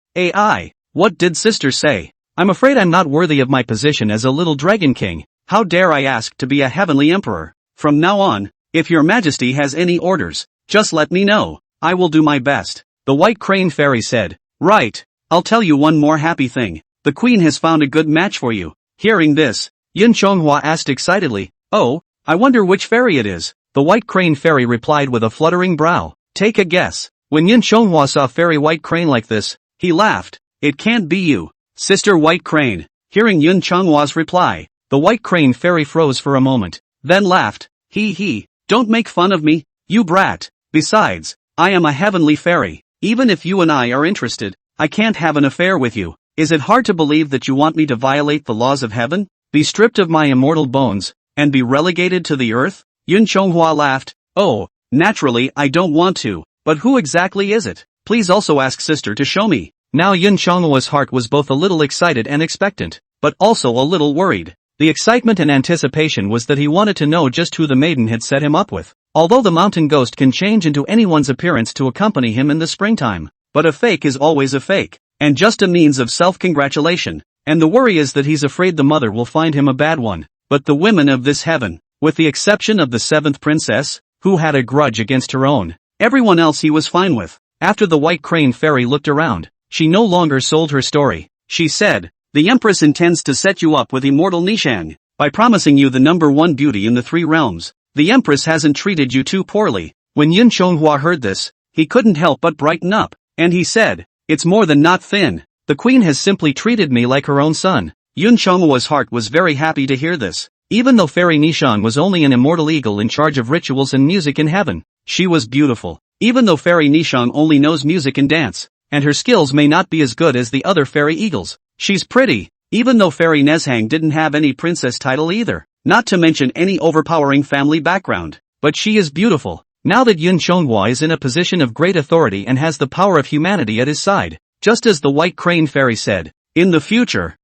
What did sister say? I'm afraid I'm not worthy of my position as a little dragon king. How dare I ask to be a heavenly emperor? From now on, if your majesty has any orders, just let me know. I will do my best. The White Crane Fairy said. Right. I'll tell you one more happy thing. The queen has found a good match for you. Hearing this, Yun Chonghua asked excitedly, Oh, I wonder which fairy it is. The White Crane Fairy replied with a fluttering brow. Take a guess. When Yun Chonghua saw Fairy White Crane like this, he laughed. It can't be you, Sister White Crane. Hearing Yun Chonghua's reply, the White Crane Fairy froze for a moment, then laughed. Don't make fun of me, you brat. Besides, I am a heavenly fairy. Even if you and I are interested, I can't have an affair with you. Is it hard to believe that you want me to violate the laws of heaven, be stripped of my immortal bones, and be relegated to the earth? Yun Chonghua laughed. Oh, naturally I don't want to, but who exactly is it? Please also ask sister to show me. Now Yun Chonghua's heart was both a little excited and expectant, but also a little worried. The excitement and anticipation was that he wanted to know just who the maiden had set him up with. Although the mountain ghost can change into anyone's appearance to accompany him in the springtime, but a fake is always a fake, and just a means of self-congratulation. And the worry is that he's afraid the mother will find him a bad one. But the women of this heaven, with the exception of the 7th princess, who had a grudge against her own, everyone else he was fine with. After the White Crane Fairy looked around, she no longer sold her story. She said, the Empress intends to set you up with immortal Nishang, by promising you the #1 beauty in the 3 realms. The Empress hasn't treated you too poorly. When Yun Chonghua heard this, he couldn't help but brighten up, and he said, it's more than not thin. The queen has simply treated me like her own son. Yun Chonghua's heart was very happy to hear this. Even though Fairy Nishang was only an immortal eagle in charge of rituals and music in heaven, she was beautiful. Even though Fairy Nishang only knows music and dance, and her skills may not be as good as the other fairy eagles, she's pretty. Even though Fairy Nezhang didn't have any princess title either, not to mention any overpowering family background. But she is beautiful. Now that Yun Chonghua is in a position of great authority and has the power of humanity at his side, just as the White Crane Fairy said, in the future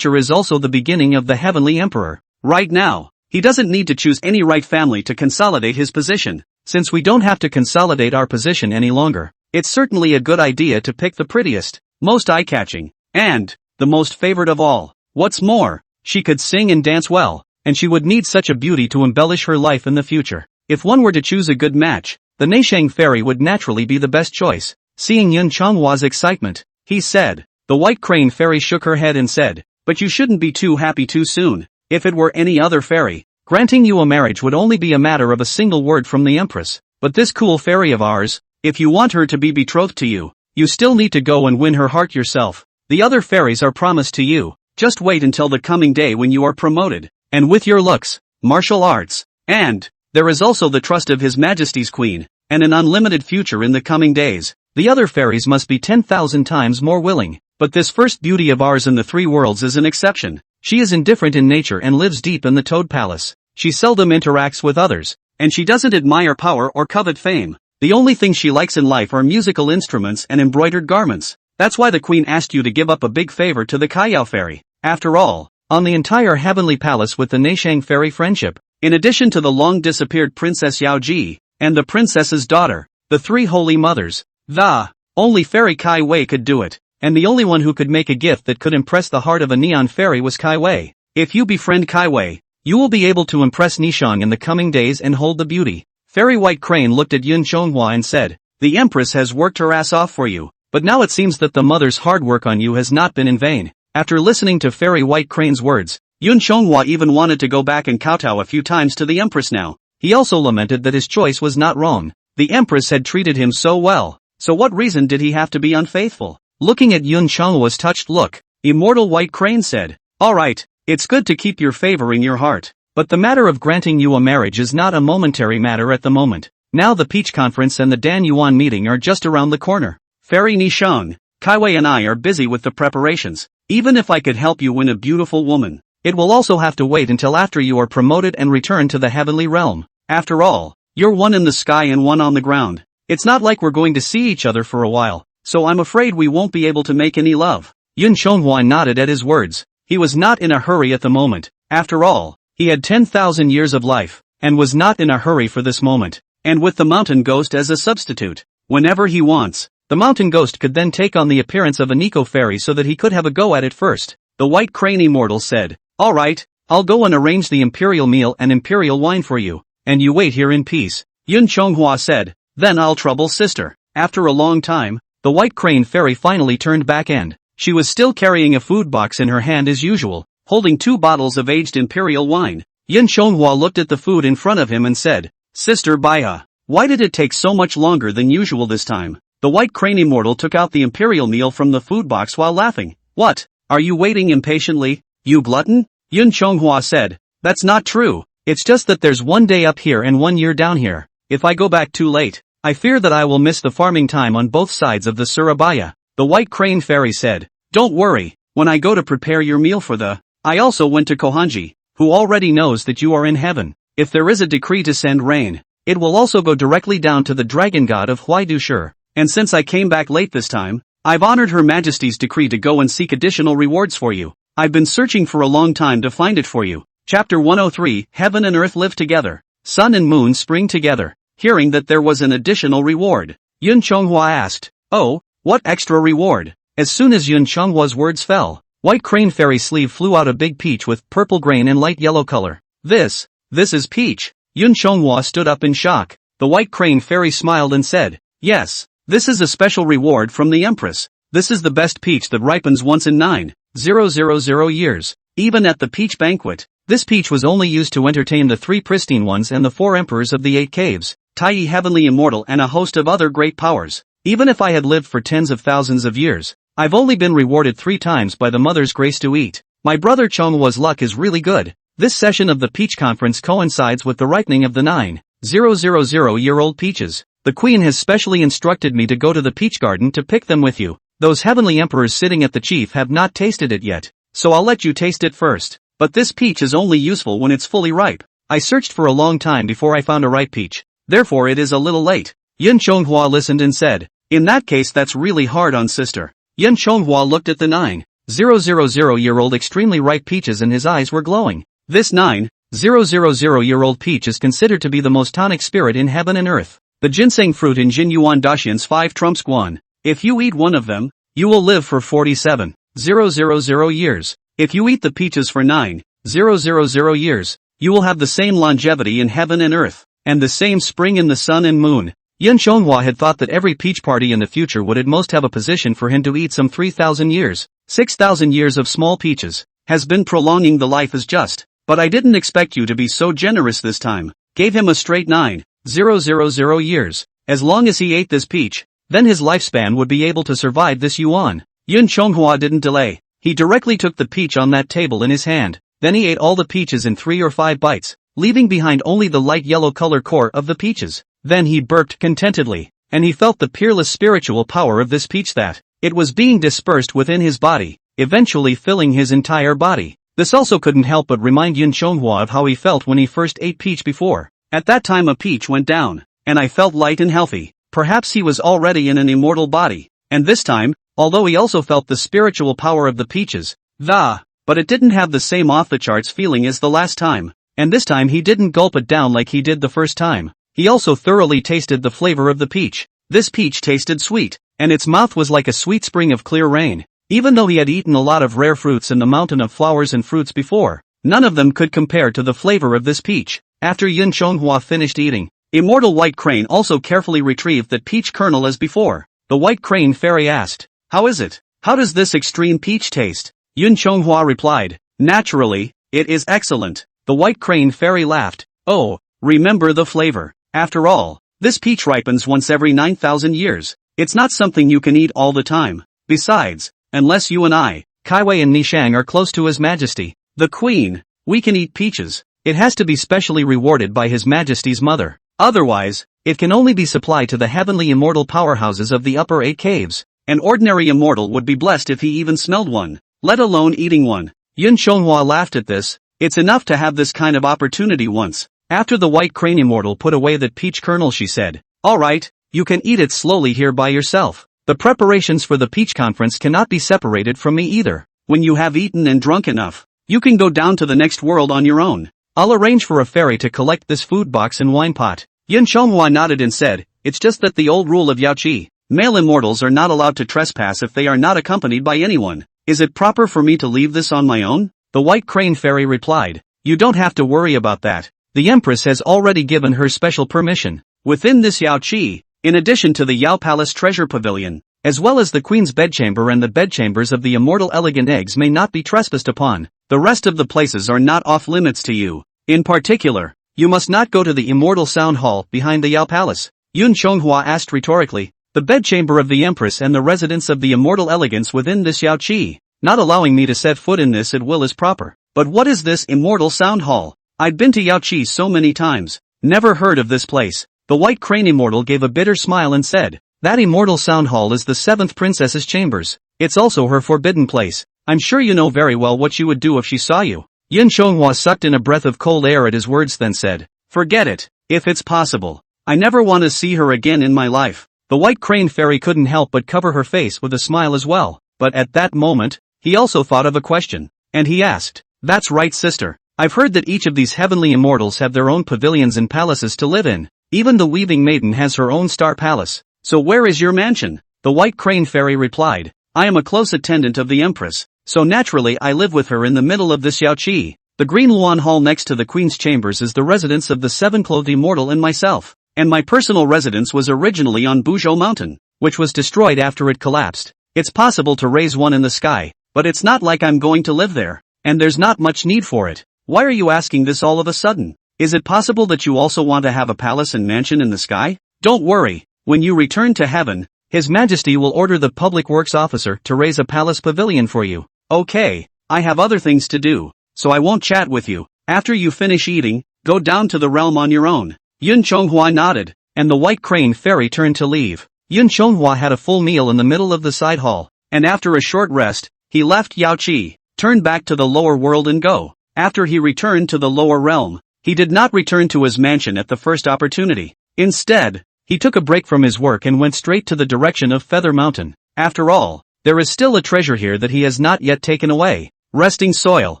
is also the beginning of the Heavenly Emperor. Right now, he doesn't need to choose any right family to consolidate his position. Since we don't have to consolidate our position any longer, it's certainly a good idea to pick the prettiest, most eye-catching, and the most favored of all. What's more, she could sing and dance well, and she would need such a beauty to embellish her life in the future. If one were to choose a good match, the Neisheng Fairy would naturally be the best choice. Seeing Yun Chonghua's excitement, he said. The White Crane Fairy shook her head and said, but you shouldn't be too happy too soon. If it were any other fairy, granting you a marriage would only be a matter of a single word from the Empress. But this cool fairy of ours, if you want her to be betrothed to you, you still need to go and win her heart yourself. The other fairies are promised to you. Just wait until the coming day when you are promoted. And with your looks, martial arts, and there is also the trust of His Majesty's Queen, and an unlimited future in the coming days. The other fairies must be 10,000 times more willing. But this first beauty of ours in the three worlds is an exception. She is indifferent in nature and lives deep in the Toad Palace. She seldom interacts with others, and she doesn't admire power or covet fame. The only thing she likes in life are musical instruments and embroidered garments. That's why the Queen asked you to give up a big favor to the Kaiyao Fairy. After all, on the entire Heavenly Palace with the Neisheng Fairy friendship, in addition to the long-disappeared Princess Yao Ji, and the princess's daughter, the three holy mothers, the only fairy Kai Wei could do it. And the only one who could make a gift that could impress the heart of a neon fairy was Kai Wei. If you befriend Kai Wei, you will be able to impress Nishang in the coming days and hold the beauty. Fairy White Crane looked at Yun Chonghua and said, the Empress has worked her ass off for you, but now it seems that the mother's hard work on you has not been in vain. After listening to Fairy White Crane's words, Yun Chonghua even wanted to go back and kowtow a few times to the Empress now. He also lamented that his choice was not wrong. The Empress had treated him so well, so what reason did he have to be unfaithful? Looking at Yun Chonghua's touched look, Immortal White Crane said, alright, it's good to keep your favor in your heart, but the matter of granting you a marriage is not a momentary matter at the moment. Now the Peach Conference and the Dan Yuan meeting are just around the corner. Fairy Nishang, Kai Wei and I are busy with the preparations. Even if I could help you win a beautiful woman, it will also have to wait until after you are promoted and return to the heavenly realm. After all, you're one in the sky and one on the ground. It's not like we're going to see each other for a while. So I'm afraid we won't be able to make any love. Yun Chonghua nodded at his words. He was not in a hurry at the moment. After all, he had 10,000 years of life, and was not in a hurry for this moment. And with the mountain ghost as a substitute, whenever he wants, the mountain ghost could then take on the appearance of a Nico fairy so that he could have a go at it first. The White Crane Immortal said, alright, I'll go and arrange the imperial meal and imperial wine for you, and you wait here in peace. Yun Chonghua said, then I'll trouble sister. After a long time, the White Crane Fairy finally turned back and she was still carrying a food box in her hand as usual, holding 2 bottles of aged imperial wine. Yun Chonghua looked at the food in front of him and said, Sister Baya, why did it take so much longer than usual this time? The White Crane Immortal took out the imperial meal from the food box while laughing. What? Are you waiting impatiently, you glutton? Yun Chonghua said, that's not true. It's just that there's 1 day up here and 1 year down here. If I go back too late, I fear that I will miss the farming time on both sides of the Surabaya. The White Crane Fairy said, don't worry, when I go to prepare your meal for I also went to Kohanji, who already knows that you are in heaven. If there is a decree to send rain, it will also go directly down to the dragon god of Huaidushur. And since I came back late this time, I've honored Her Majesty's decree to go and seek additional rewards for you. I've been searching for a long time to find it for you. Chapter 103, Heaven and Earth live together. Sun and moon spring together. Hearing that there was an additional reward, Yun Chonghua asked, oh, what extra reward? As soon as Yun Chonghua's words fell, White Crane Fairy's sleeve flew out a big peach with purple grain and light yellow color. This is peach. Yun Chonghua stood up in shock. The White Crane Fairy smiled and said, yes, this is a special reward from the Empress. This is the best peach that ripens once in 9,000 years. Even at the peach banquet, this peach was only used to entertain the 3 pristine ones and the 4 emperors of the 8 caves. Tai Heavenly Immortal and a host of other great powers. Even if I had lived for tens of thousands of years, I've only been rewarded 3 times by the Mother's grace to eat. My brother Chonghua's luck is really good. This session of the Peach Conference coincides with the ripening of the 9,000-year-old peaches. The Queen has specially instructed me to go to the peach garden to pick them with you. Those heavenly emperors sitting at the chief have not tasted it yet, so I'll let you taste it first. but this peach is only useful when it's fully ripe. I searched for a long time before I found a ripe peach. Therefore it is a little late. Yun Chonghua listened and said, in that case that's really hard on sister. Yun Chonghua looked at the 9,000-year-old extremely ripe peaches and his eyes were glowing. This 9,000-year-old peach is considered to be the most tonic spirit in heaven and earth. The ginseng fruit in Jin Yuan Dashian's 5 trumps Guan. If you eat one of them, you will live for 47,000 years. If you eat the peaches for 9,000 years, you will have the same longevity in heaven and earth, and the same spring in the sun and moon. Yun Chonghua had thought that every peach party in the future would at most have a position for him to eat some 3,000 years. 6,000 years of small peaches has been prolonging the life is just. But I didn't expect you to be so generous this time. Gave him a straight 9,000 years. As long as he ate this peach, then his lifespan would be able to survive this yuan. Yun Chonghua didn't delay. He directly took the peach on that table in his hand. Then he ate all the peaches in 3 or 5 bites, leaving behind only the light yellow color core of the peaches. Then he burped contentedly, and he felt the peerless spiritual power of this peach that it was being dispersed within his body, eventually filling his entire body. This also couldn't help but remind Yun Chonghua of how he felt when he first ate peach before. At that time a peach went down, and I felt light and healthy. Perhaps he was already in an immortal body. And this time, although he also felt the spiritual power of the peaches, but it didn't have the same off-the-charts feeling as the last time. And this time he didn't gulp it down like he did the first time. He also thoroughly tasted the flavor of the peach. This peach tasted sweet, and its mouth was like a sweet spring of clear rain. Even though he had eaten a lot of rare fruits and the mountain of flowers and fruits before, none of them could compare to the flavor of this peach. After Yun Chonghua finished eating, Immortal White Crane also carefully retrieved that peach kernel as before. The White Crane Fairy asked, how is it? How does this extreme peach taste? Yun Chonghua replied, naturally, it is excellent. The White Crane Fairy laughed, oh, remember the flavor. After all, this peach ripens once every 9,000 years. It's not something you can eat all the time. Besides, unless you and I, Kaiwei and Nishang are close to His Majesty, the Queen, we can eat peaches. It has to be specially rewarded by His Majesty's mother. Otherwise, it can only be supplied to the heavenly immortal powerhouses of the upper 8 caves. An ordinary immortal would be blessed if he even smelled one, let alone eating one. Yun Chonghua laughed at this. It's enough to have this kind of opportunity once. After the White Crane immortal put away that peach kernel, she said, alright, you can eat it slowly here by yourself. The preparations for the peach conference cannot be separated from me either. When you have eaten and drunk enough, you can go down to the next world on your own. I'll arrange for a fairy to collect this food box and wine pot. Yun Chonghua nodded and said, it's just that the old rule of Yaoqi, male immortals are not allowed to trespass if they are not accompanied by anyone. Is it proper for me to leave this on my own? The White Crane Fairy replied, you don't have to worry about that. The Empress has already given her special permission. Within this Yaoqi, in addition to the Yao Palace Treasure Pavilion, as well as the Queen's bedchamber and the bedchambers of the immortal elegant eggs may not be trespassed upon, the rest of the places are not off limits to you. In particular, you must not go to the immortal sound hall behind the Yao Palace. Yun Chonghua asked rhetorically, the bedchamber of the Empress and the residence of the immortal elegance within this Yaoqi, not allowing me to set foot in this at will is proper. But what is this immortal sound hall? I'd been to Yaoqi so many times, never heard of this place. The White Crane Immortal gave a bitter smile and said, that immortal sound hall is the 7th princess's chambers. It's also her forbidden place. I'm sure you know very well what she would do if she saw you. Yun Chonghua sucked in a breath of cold air at his words then said, forget it, if it's possible. I never want to see her again in my life. The White Crane Fairy couldn't help but cover her face with a smile as well, but at that moment, he also thought of a question, and he asked, that's right sister. I've heard that each of these heavenly immortals have their own pavilions and palaces to live in. Even the Weaving Maiden has her own star palace. So where is your mansion? The White Crane Fairy replied, I am a close attendant of the Empress, so naturally I live with her in the middle of this Yaoqi. The Green Luan Hall next to the Queen's chambers is the residence of the 7-clothed immortal and myself, and my personal residence was originally on Buzhou Mountain, which was destroyed after it collapsed. It's possible to raise one in the sky, but it's not like I'm going to live there, and there's not much need for it. Why are you asking this all of a sudden? Is it possible that you also want to have a palace and mansion in the sky? Don't worry, when you return to heaven, His Majesty will order the Public Works Officer to raise a palace pavilion for you. Okay, I have other things to do, so I won't chat with you. After you finish eating, go down to the realm on your own. Yun Chonghua nodded, and the White Crane Fairy turned to leave. Yun Chonghua had a full meal in the middle of the side hall, and after a short rest, he left Yaoqi, turned back to the lower world and go. After he returned to the lower realm, he did not return to his mansion at the first opportunity. Instead, he took a break from his work and went straight to the direction of Feather Mountain. After all, there is still a treasure here that he has not yet taken away. Resting soil.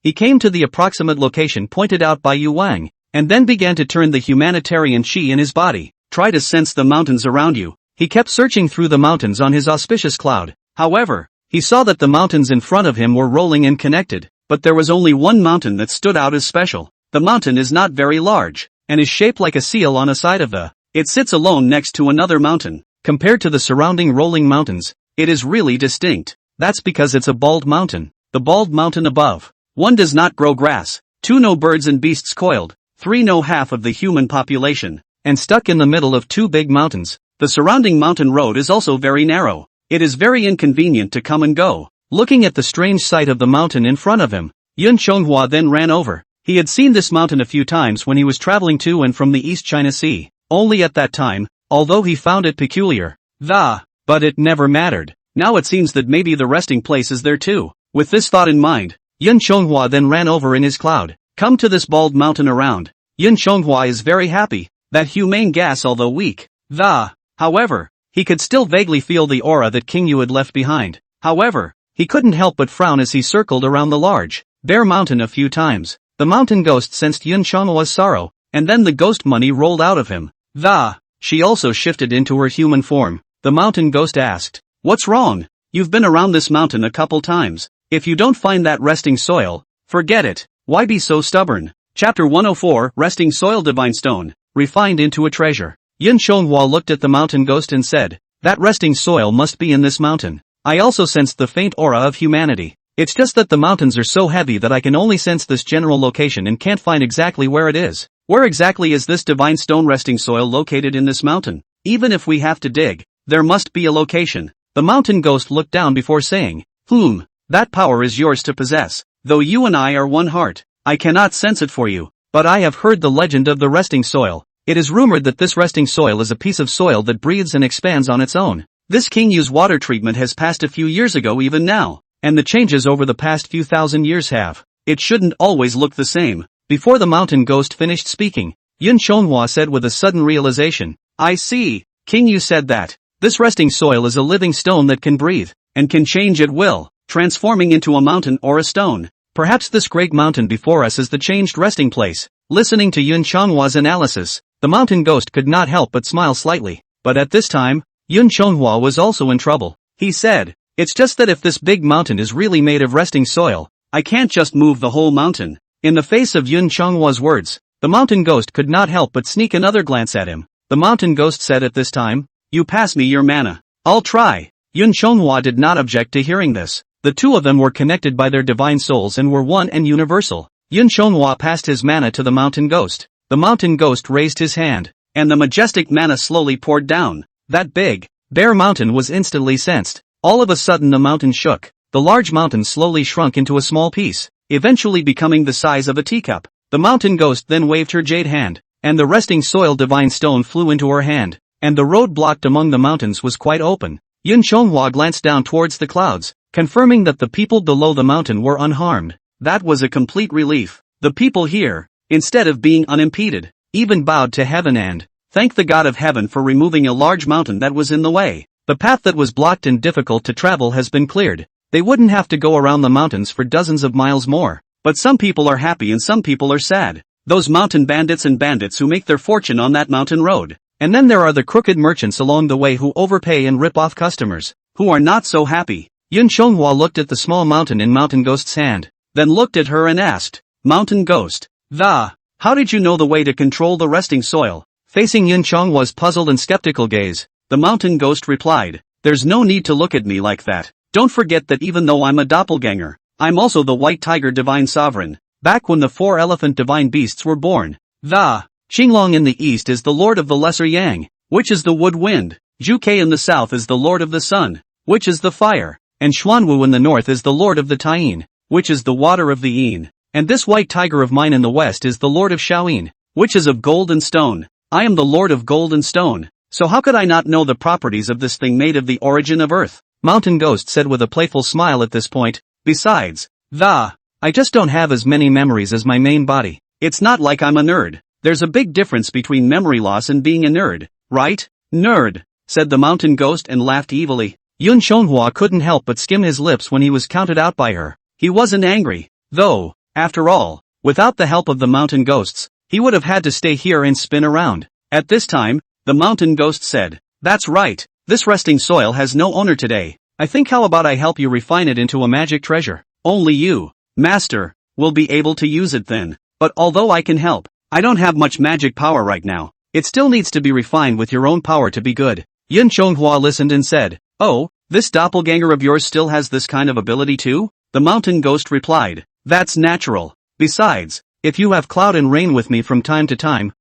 He came to the approximate location pointed out by Yu Wang, and then began to turn the humanitarian chi in his body. Try to sense the mountains around you. He kept searching through the mountains on his auspicious cloud. However, he saw that the mountains in front of him were rolling and connected, but there was only one mountain that stood out as special. The mountain is not very large, and is shaped like a seal on a side of the. It sits alone next to another mountain. Compared to the surrounding rolling mountains, it is really distinct. That's because it's a bald mountain. The bald mountain above. 1. Does not grow grass. 2. No birds and beasts coiled. 3. No half of the human population. And stuck in the middle of 2 big mountains. The surrounding mountain road is also very narrow. It is very inconvenient to come and go. Looking at the strange sight of the mountain in front of him, Yun Chonghua then ran over. He had seen this mountain a few times when he was traveling to and from the East China Sea. Only at that time, although he found it peculiar. But it never mattered. Now it seems that maybe the resting place is there too. With this thought in mind, Yun Chonghua then ran over in his cloud. Come to this bald mountain around. Yun Chonghua is very happy. That humane gas, although weak. However, he could still vaguely feel the aura that King Yu had left behind. However, he couldn't help but frown as he circled around the large, bare mountain a few times. The mountain ghost sensed Yun Chonghua's sorrow, and then the ghost money rolled out of him. She also shifted into her human form. The mountain ghost asked, "What's wrong? You've been around this mountain a couple times. If you don't find that resting soil, forget it. Why be so stubborn?" Chapter 104, Resting Soil Divine Stone, refined into a treasure. Yun Chonghua looked at the mountain ghost and said, "That resting soil must be in this mountain. I also sensed the faint aura of humanity. It's just that the mountains are so heavy that I can only sense this general location and can't find exactly where it is. Where exactly is this divine stone resting soil located in this mountain? Even if we have to dig, there must be a location." The mountain ghost looked down before saying, That power is yours to possess. Though you and I are one heart, I cannot sense it for you, but I have heard the legend of the resting soil. It is rumored that this resting soil is a piece of soil that breathes and expands on its own. This King Yu's water treatment has passed a few years ago even now, and the changes over the past few thousand years have. It shouldn't always look the same. Before the mountain ghost finished speaking, Yun Chonghua said with a sudden realization, "I see. King Yu said that this resting soil is a living stone that can breathe, and can change at will, transforming into a mountain or a stone. Perhaps this great mountain before us is the changed resting place." Listening to Yun Chonghua's analysis, the mountain ghost could not help but smile slightly. But at this time, Yun Chonghua was also in trouble. He said, "It's just that if this big mountain is really made of resting soil, I can't just move the whole mountain." In the face of Yun Chonghua's words, the mountain ghost could not help but sneak another glance at him. The mountain ghost said at this time, "You pass me your mana. I'll try." Yun Chonghua did not object to hearing this. The two of them were connected by their divine souls and were one and universal. Yun Chonghua passed his mana to the mountain ghost. The mountain ghost raised his hand, and the majestic mana slowly poured down. That big, bare mountain was instantly sensed. All of a sudden the mountain shook. The large mountain slowly shrunk into a small piece, eventually becoming the size of a teacup. The mountain ghost then waved her jade hand, and the resting soil divine stone flew into her hand, and the road blocked among the mountains was quite open. Yun Chonghua glanced down towards the clouds, confirming that the people below the mountain were unharmed. That was a complete relief. The people here, instead of being unimpeded, even bowed to heaven and thanked the God of heaven for removing a large mountain that was in the way. The path that was blocked and difficult to travel has been cleared. They wouldn't have to go around the mountains for dozens of miles more. But some people are happy and some people are sad. Those mountain bandits and bandits who make their fortune on that mountain road. And then there are the crooked merchants along the way who overpay and rip off customers, who are not so happy. Yun Chonghua looked at the small mountain in Mountain Ghost's hand, then looked at her and asked, "Mountain Ghost, how did you know the way to control the resting soil?" Facing Yun Chonghua's puzzled and skeptical gaze, the Mountain Ghost replied, "There's no need to look at me like that. Don't forget that even though I'm a doppelganger, I'm also the White Tiger Divine Sovereign. Back when the 4 elephant divine beasts were born, the Qinglong in the east is the lord of the lesser yang, which is the wood wind. Zhuke in the south is the lord of the sun, which is the fire, and Xuanwu in the north is the lord of the Taiyin, which is the water of the Yin. And this white tiger of mine in the west is the lord of Shaoyin, which is of gold and stone. I am the lord of gold and stone. So how could I not know the properties of this thing made of the origin of earth?" Mountain Ghost said with a playful smile at this point. "Besides, I I just don't have as many memories as my main body. It's not like I'm a nerd. There's a big difference between memory loss and being a nerd, right? Nerd, said the mountain ghost and laughed evilly. Yun Chonghua couldn't help but skim his lips when he was counted out by her. He wasn't angry, though. After all, without the help of the mountain ghosts, he would have had to stay here and spin around. At this time, the mountain ghost said, "That's right, this resting soil has no owner today. I think how about I help you refine it into a magic treasure? Only you, master, will be able to use it then. But although I can help, I don't have much magic power right now. It still needs to be refined with your own power to be good." Yun Chonghua listened and said, "Oh, this doppelganger of yours still has this kind of ability too?" The mountain ghost replied, "That's natural. Besides, if you have cloud and rain with me from time to time,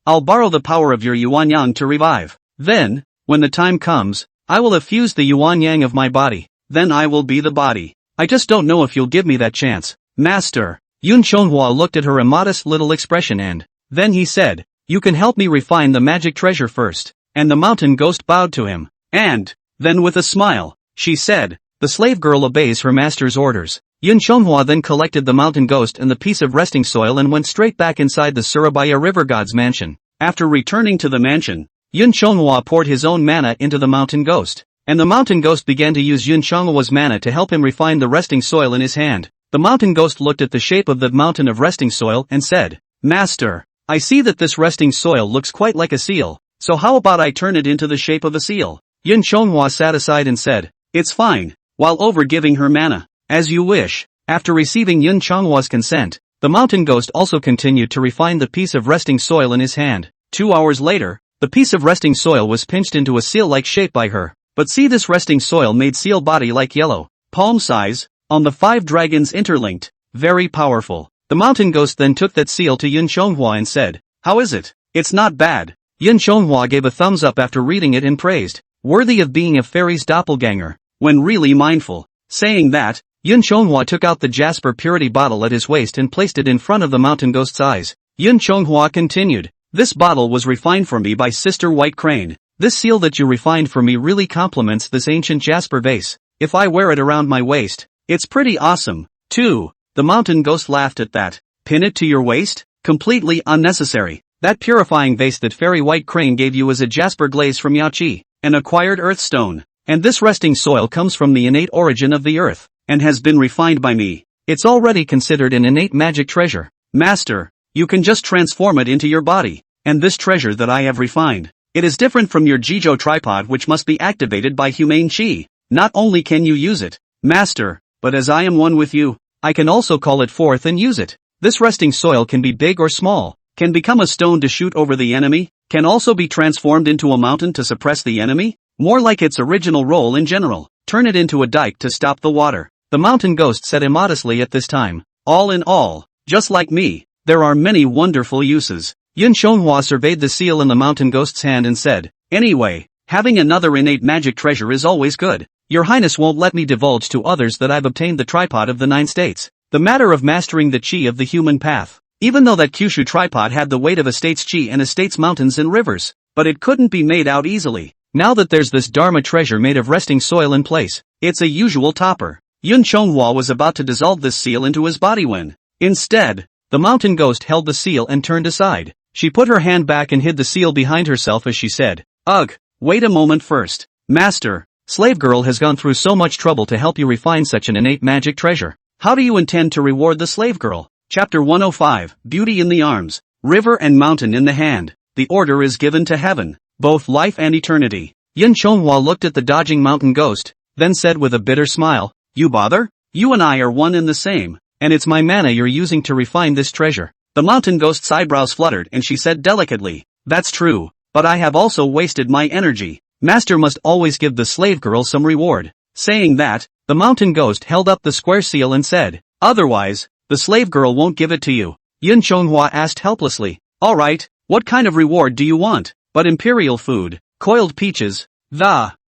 I'll borrow the power of your yuan yang to revive. Then, when the time comes, I will have fused the yuan yang of my body. Then I will be the body. I just don't know if you'll give me that chance, master." Yun Chonghua looked at her immodest little expression and then he said, "You can help me refine the magic treasure first." And the mountain ghost bowed to him. And then with a smile, she said, "The slave girl obeys her master's orders." Yun Chonghua then collected the mountain ghost and the piece of resting soil and went straight back inside the Surabaya river god's mansion. After returning to the mansion, Yun Chonghua poured his own mana into the mountain ghost, and the mountain ghost began to use Yun Chonghua's mana to help him refine the resting soil in his hand. The mountain ghost looked at the shape of the mountain of resting soil and said, "Master, I see that this resting soil looks quite like a seal, so how about I turn it into the shape of a seal?" Yun Chonghua sat aside and said, "It's fine," while over giving her mana. "As you wish." After receiving Yun Chonghua's consent, the mountain ghost also continued to refine the piece of resting soil in his hand. 2 hours later, the piece of resting soil was pinched into a seal-like shape by her. But see, this resting soil made seal body like yellow, palm size, on the 5 dragons interlinked, very powerful. The mountain ghost then took that seal to Yun Chonghua and said, "How is it?" "It's not bad." Yun Chonghua gave a thumbs up after reading it and praised, "Worthy of being a fairy's doppelganger, when really mindful." Saying that, Yun Chonghua took out the jasper purity bottle at his waist and placed it in front of the mountain ghost's eyes. Yun Chonghua continued, "This bottle was refined for me by Sister White Crane. This seal that you refined for me really complements this ancient jasper vase. If I wear it around my waist, it's pretty awesome, too." The mountain ghost laughed at that. "Pin it to your waist? Completely unnecessary. That purifying vase that Fairy White Crane gave you is a jasper glaze from Yachi, an acquired earth stone. And this resting soil comes from the innate origin of the earth, and has been refined by me. It's already considered an innate magic treasure. Master, you can just transform it into your body. And this treasure that I have refined, it is different from your Jijo tripod, which must be activated by humane chi. Not only can you use it, master, but as I am one with you, I can also call it forth and use it. This resting soil can be big or small, can become a stone to shoot over the enemy, can also be transformed into a mountain to suppress the enemy, more like its original role in general, turn it into a dike to stop the water. The mountain ghost said immodestly at this time, "All in all, just like me, there are many wonderful uses." Yun Chonghua surveyed the seal in the mountain ghost's hand and said, "Anyway, having another innate magic treasure is always good. Your Highness won't let me divulge to others that I've obtained the tripod of the 9 states. The matter of mastering the chi of the human path. Even though that Kyushu tripod had the weight of a state's chi and a state's mountains and rivers, but it couldn't be made out easily. Now that there's this Dharma treasure made of resting soil in place, it's a usual topper." Yun Chonghua was about to dissolve this seal into his body when, instead, the mountain ghost held the seal and turned aside. She put her hand back and hid the seal behind herself as she said, "Ugh, wait a moment first. Master, slave girl has gone through so much trouble to help you refine such an innate magic treasure. How do you intend to reward the slave girl?" Chapter 105, Beauty in the Arms, River and Mountain in the Hand. The order is given to heaven, both life and eternity. Yun Chonghua looked at the dodging mountain ghost, then said with a bitter smile, "You bother? You and I are one and the same, and it's my mana you're using to refine this treasure." The mountain ghost's eyebrows fluttered and she said delicately, "That's true, but I have also wasted my energy. Master must always give the slave girl some reward." Saying that, the mountain ghost held up the square seal and said, "Otherwise, the slave girl won't give it to you." Yun Chonghua asked helplessly, "Alright, what kind of reward do you want?" "But imperial food, coiled peaches,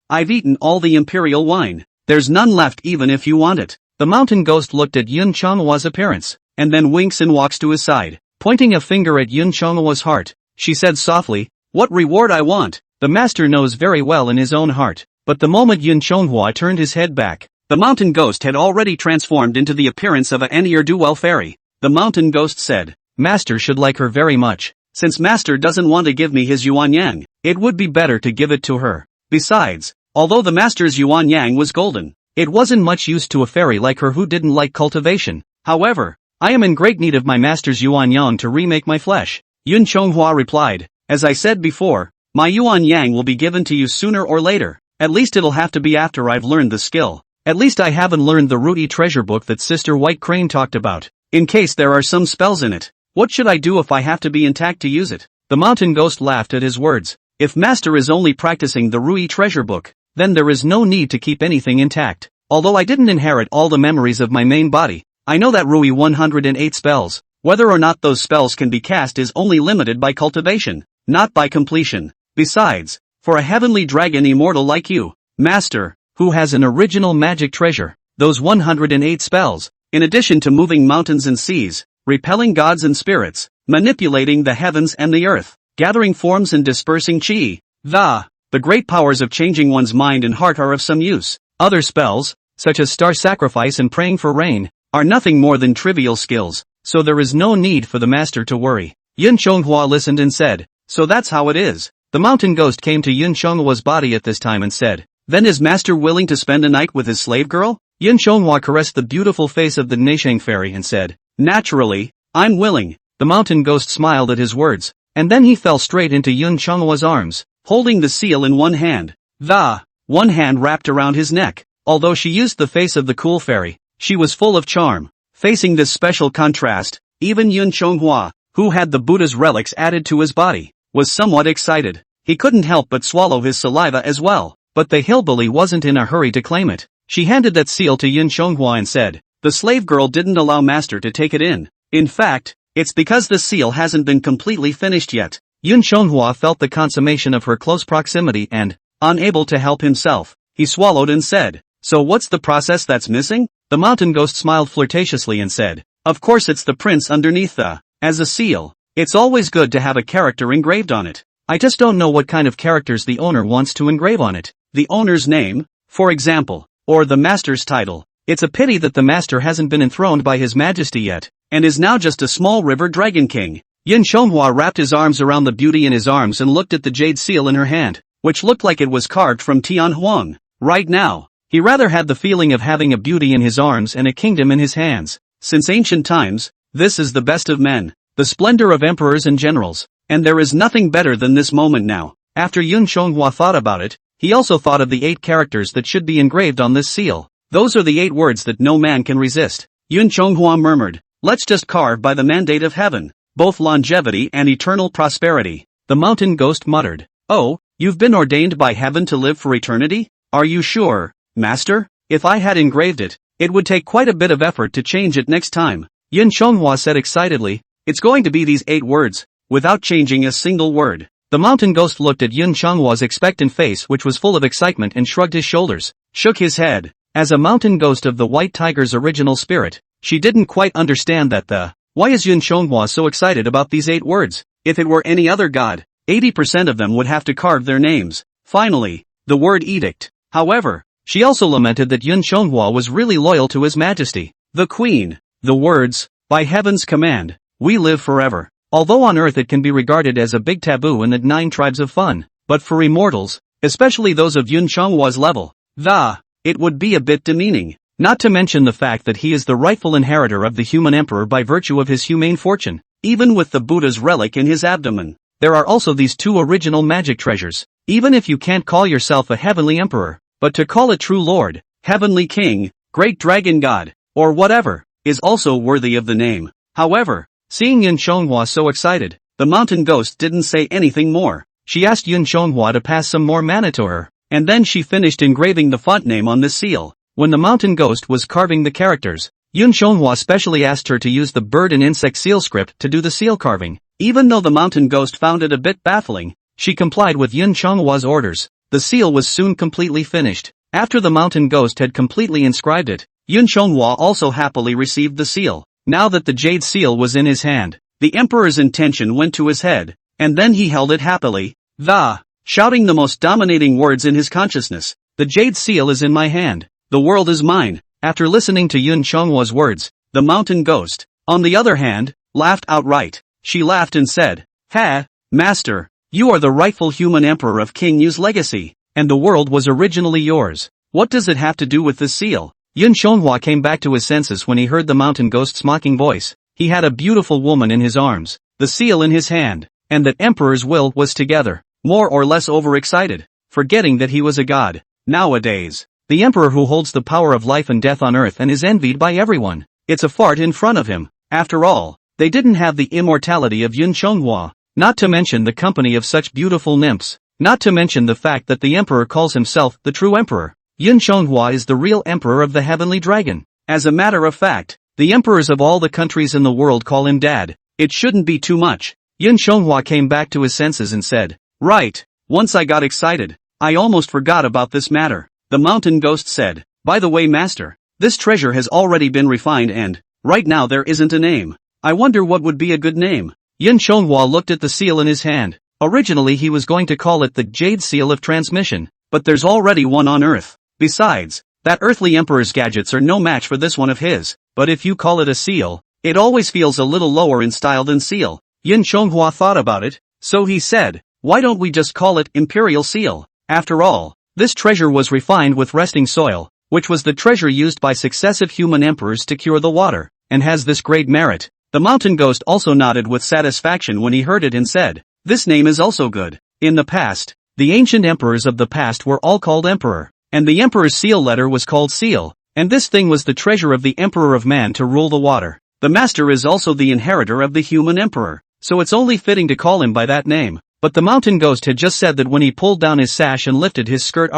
I've eaten all the imperial wine. There's none left even if you want it." The mountain ghost looked at Yun Chonghua's appearance, and then winks and walks to his side. Pointing a finger at Yun Chonghua's heart, she said softly, "What reward I want?" The master knows very well in his own heart, but the moment Yun Chonghua turned his head back, The mountain ghost had already transformed into the appearance of a ne'er-do-well fairy. The mountain ghost said, "Master should like her very much. Since Master doesn't want to give me his yuan yang, it would be better to give it to her. Besides, although the Master's yuan yang was golden, it wasn't much use to a fairy like her who didn't like cultivation. However, I am in great need of my Master's yuan yang to remake my flesh." Yun Chonghua replied, "As I said before, my yuan yang will be given to you sooner or later. At least it'll have to be after I've learned the skill. At least I haven't learned the Ruti treasure book that Sister White Crane talked about. In case there are some spells in it. What should I do if I have to be intact to use it?" The mountain ghost laughed at his words. "If Master is only practicing the Rui treasure book, then there is no need to keep anything intact. Although I didn't inherit all the memories of my main body, I know that Rui 108 spells. Whether or not those spells can be cast is only limited by cultivation, not by completion. Besides, for a heavenly dragon immortal like you, Master, who has an original magic treasure, those 108 spells, in addition to moving mountains and seas, repelling gods and spirits, manipulating the heavens and the earth, gathering forms and dispersing chi, the great powers of changing one's mind and heart are of some use. Other spells, such as star sacrifice and praying for rain, are nothing more than trivial skills, so there is no need for the Master to worry." Yun Chonghua listened and said, "So that's how it is." The mountain ghost came to Yun Chonghua's body at this time and said, "Then is Master willing to spend a night with his slave girl?" Yun Chonghua caressed the beautiful face of the Neisheng fairy and said, "Naturally, I'm willing." The mountain ghost smiled at his words, and then he fell straight into Yun Chonghua's arms, holding the seal in one hand. One hand wrapped around his neck. Although she used the face of the cool fairy, she was full of charm. Facing this special contrast, even Yun Chonghua, who had the Buddha's relics added to his body, was somewhat excited. He couldn't help but swallow his saliva as well, but the hillbilly wasn't in a hurry to claim it. She handed that seal to Yun Chonghua and said, "The slave girl didn't allow Master to take it in. In fact, it's because the seal hasn't been completely finished yet." Yun Chonghua felt the consummation of her close proximity and, unable to help himself, he swallowed and said, "So what's the process that's missing?" The mountain ghost smiled flirtatiously and said, "Of course it's the prince underneath as a seal. It's always good to have a character engraved on it. I just don't know what kind of characters the owner wants to engrave on it. The owner's name, for example, or the Master's title. It's a pity that the Master hasn't been enthroned by His Majesty yet, and is now just a small river dragon king." Yun Chonghua wrapped his arms around the beauty in his arms and looked at the jade seal in her hand, which looked like it was carved from Tian Huang. Right now, he rather had the feeling of having a beauty in his arms and a kingdom in his hands. Since ancient times, this is the best of men, the splendor of emperors and generals, and there is nothing better than this moment now. After Yun Chonghua thought about it, he also thought of the 8 characters that should be engraved on this seal. Those are the 8 words that no man can resist. Yun Chonghua murmured, "Let's just carve by the mandate of heaven, both longevity and eternal prosperity." The mountain ghost muttered, "Oh, you've been ordained by heaven to live for eternity? Are you sure, Master? If I had engraved it, it would take quite a bit of effort to change it next time." Yun Chonghua said excitedly, "It's going to be these 8 words, without changing a single word." The mountain ghost looked at Yun Chonghua's expectant face, which was full of excitement, and shrugged his shoulders, shook his head. As a mountain ghost of the White Tiger's original spirit, she didn't quite understand that why is Yun Chonghua so excited about these 8 words? If it were any other god, 80% of them would have to carve their names. Finally, the word edict. However, she also lamented that Yun Chonghua was really loyal to His Majesty, the Queen. The words, "By heaven's command, we live forever." Although on earth it can be regarded as a big taboo in the 9 tribes of fun, but for immortals, especially those of Yun Chonghua's level, it would be a bit demeaning. Not to mention the fact that he is the rightful inheritor of the human emperor by virtue of his humane fortune, even with the Buddha's relic in his abdomen. There are also these 2 original magic treasures. Even if you can't call yourself a heavenly emperor, but to call a true lord, heavenly king, great dragon god, or whatever, is also worthy of the name. However, seeing Yun Chonghua so excited, the mountain ghost didn't say anything more. She asked Yun Chonghua to pass some more mana to her, and then she finished engraving the font name on the seal. When the mountain ghost was carving the characters, Yun Chonghua specially asked her to use the bird and insect seal script to do the seal carving. Even though the mountain ghost found it a bit baffling, she complied with Yun Chonghua's orders. The seal was soon completely finished. After the mountain ghost had completely inscribed it, Yun Chonghua also happily received the seal. Now that the jade seal was in his hand, the emperor's intention went to his head, and then he held it happily, shouting the most dominating words in his consciousness. "The jade seal is in my hand. the world is mine. After listening to Yun Chonghwa's words, the mountain ghost, on the other hand, laughed outright. She laughed and said, "Ha, master, you are the rightful human emperor of King Yu's legacy, and the world was originally yours. What does it have to do with this seal?" Yun Chonghwa came back to his senses when he heard the mountain ghost's mocking voice. He had a beautiful woman in his arms, the seal in his hand, and that emperor's will was together, more or less overexcited, forgetting that he was a god. Nowadays, the emperor who holds the power of life and death on earth and is envied by everyone. It's a fart in front of him. After all, they didn't have the immortality of Yun Chonghwa, not to mention the company of such beautiful nymphs, not to mention the fact that the emperor calls himself the true emperor. Yun Chonghwa is the real emperor of the heavenly dragon. As a matter of fact, the emperors of all the countries in the world call him dad. It shouldn't be too much. Yun Chonghwa came back to his senses and said, "Right, once I got excited, I almost forgot about this matter." The mountain ghost said, "By the way, master, this treasure has already been refined and, right now there isn't a name. I wonder what would be a good name." Yun Chonghwa looked at the seal in his hand. Originally he was going to call it the Jade Seal of Transmission, but there's already one on Earth. Besides, that earthly emperor's gadgets are no match for this one of his. But if you call it a seal, it always feels a little lower in style than seal. Yun Chonghwa thought about it, so he said, "Why don't we just call it Imperial Seal? After all, this treasure was refined with resting soil, which was the treasure used by successive human emperors to cure the water, and has this great merit." The mountain ghost also nodded with satisfaction when he heard it and said, "This name is also good. In the past, the ancient emperors of the past were all called emperor, and the emperor's seal letter was called seal, and this thing was the treasure of the emperor of man to rule the water. The master is also the inheritor of the human emperor, so it's only fitting to call him by that name." But the mountain ghost had just said that when he pulled down his sash and lifted his skirt.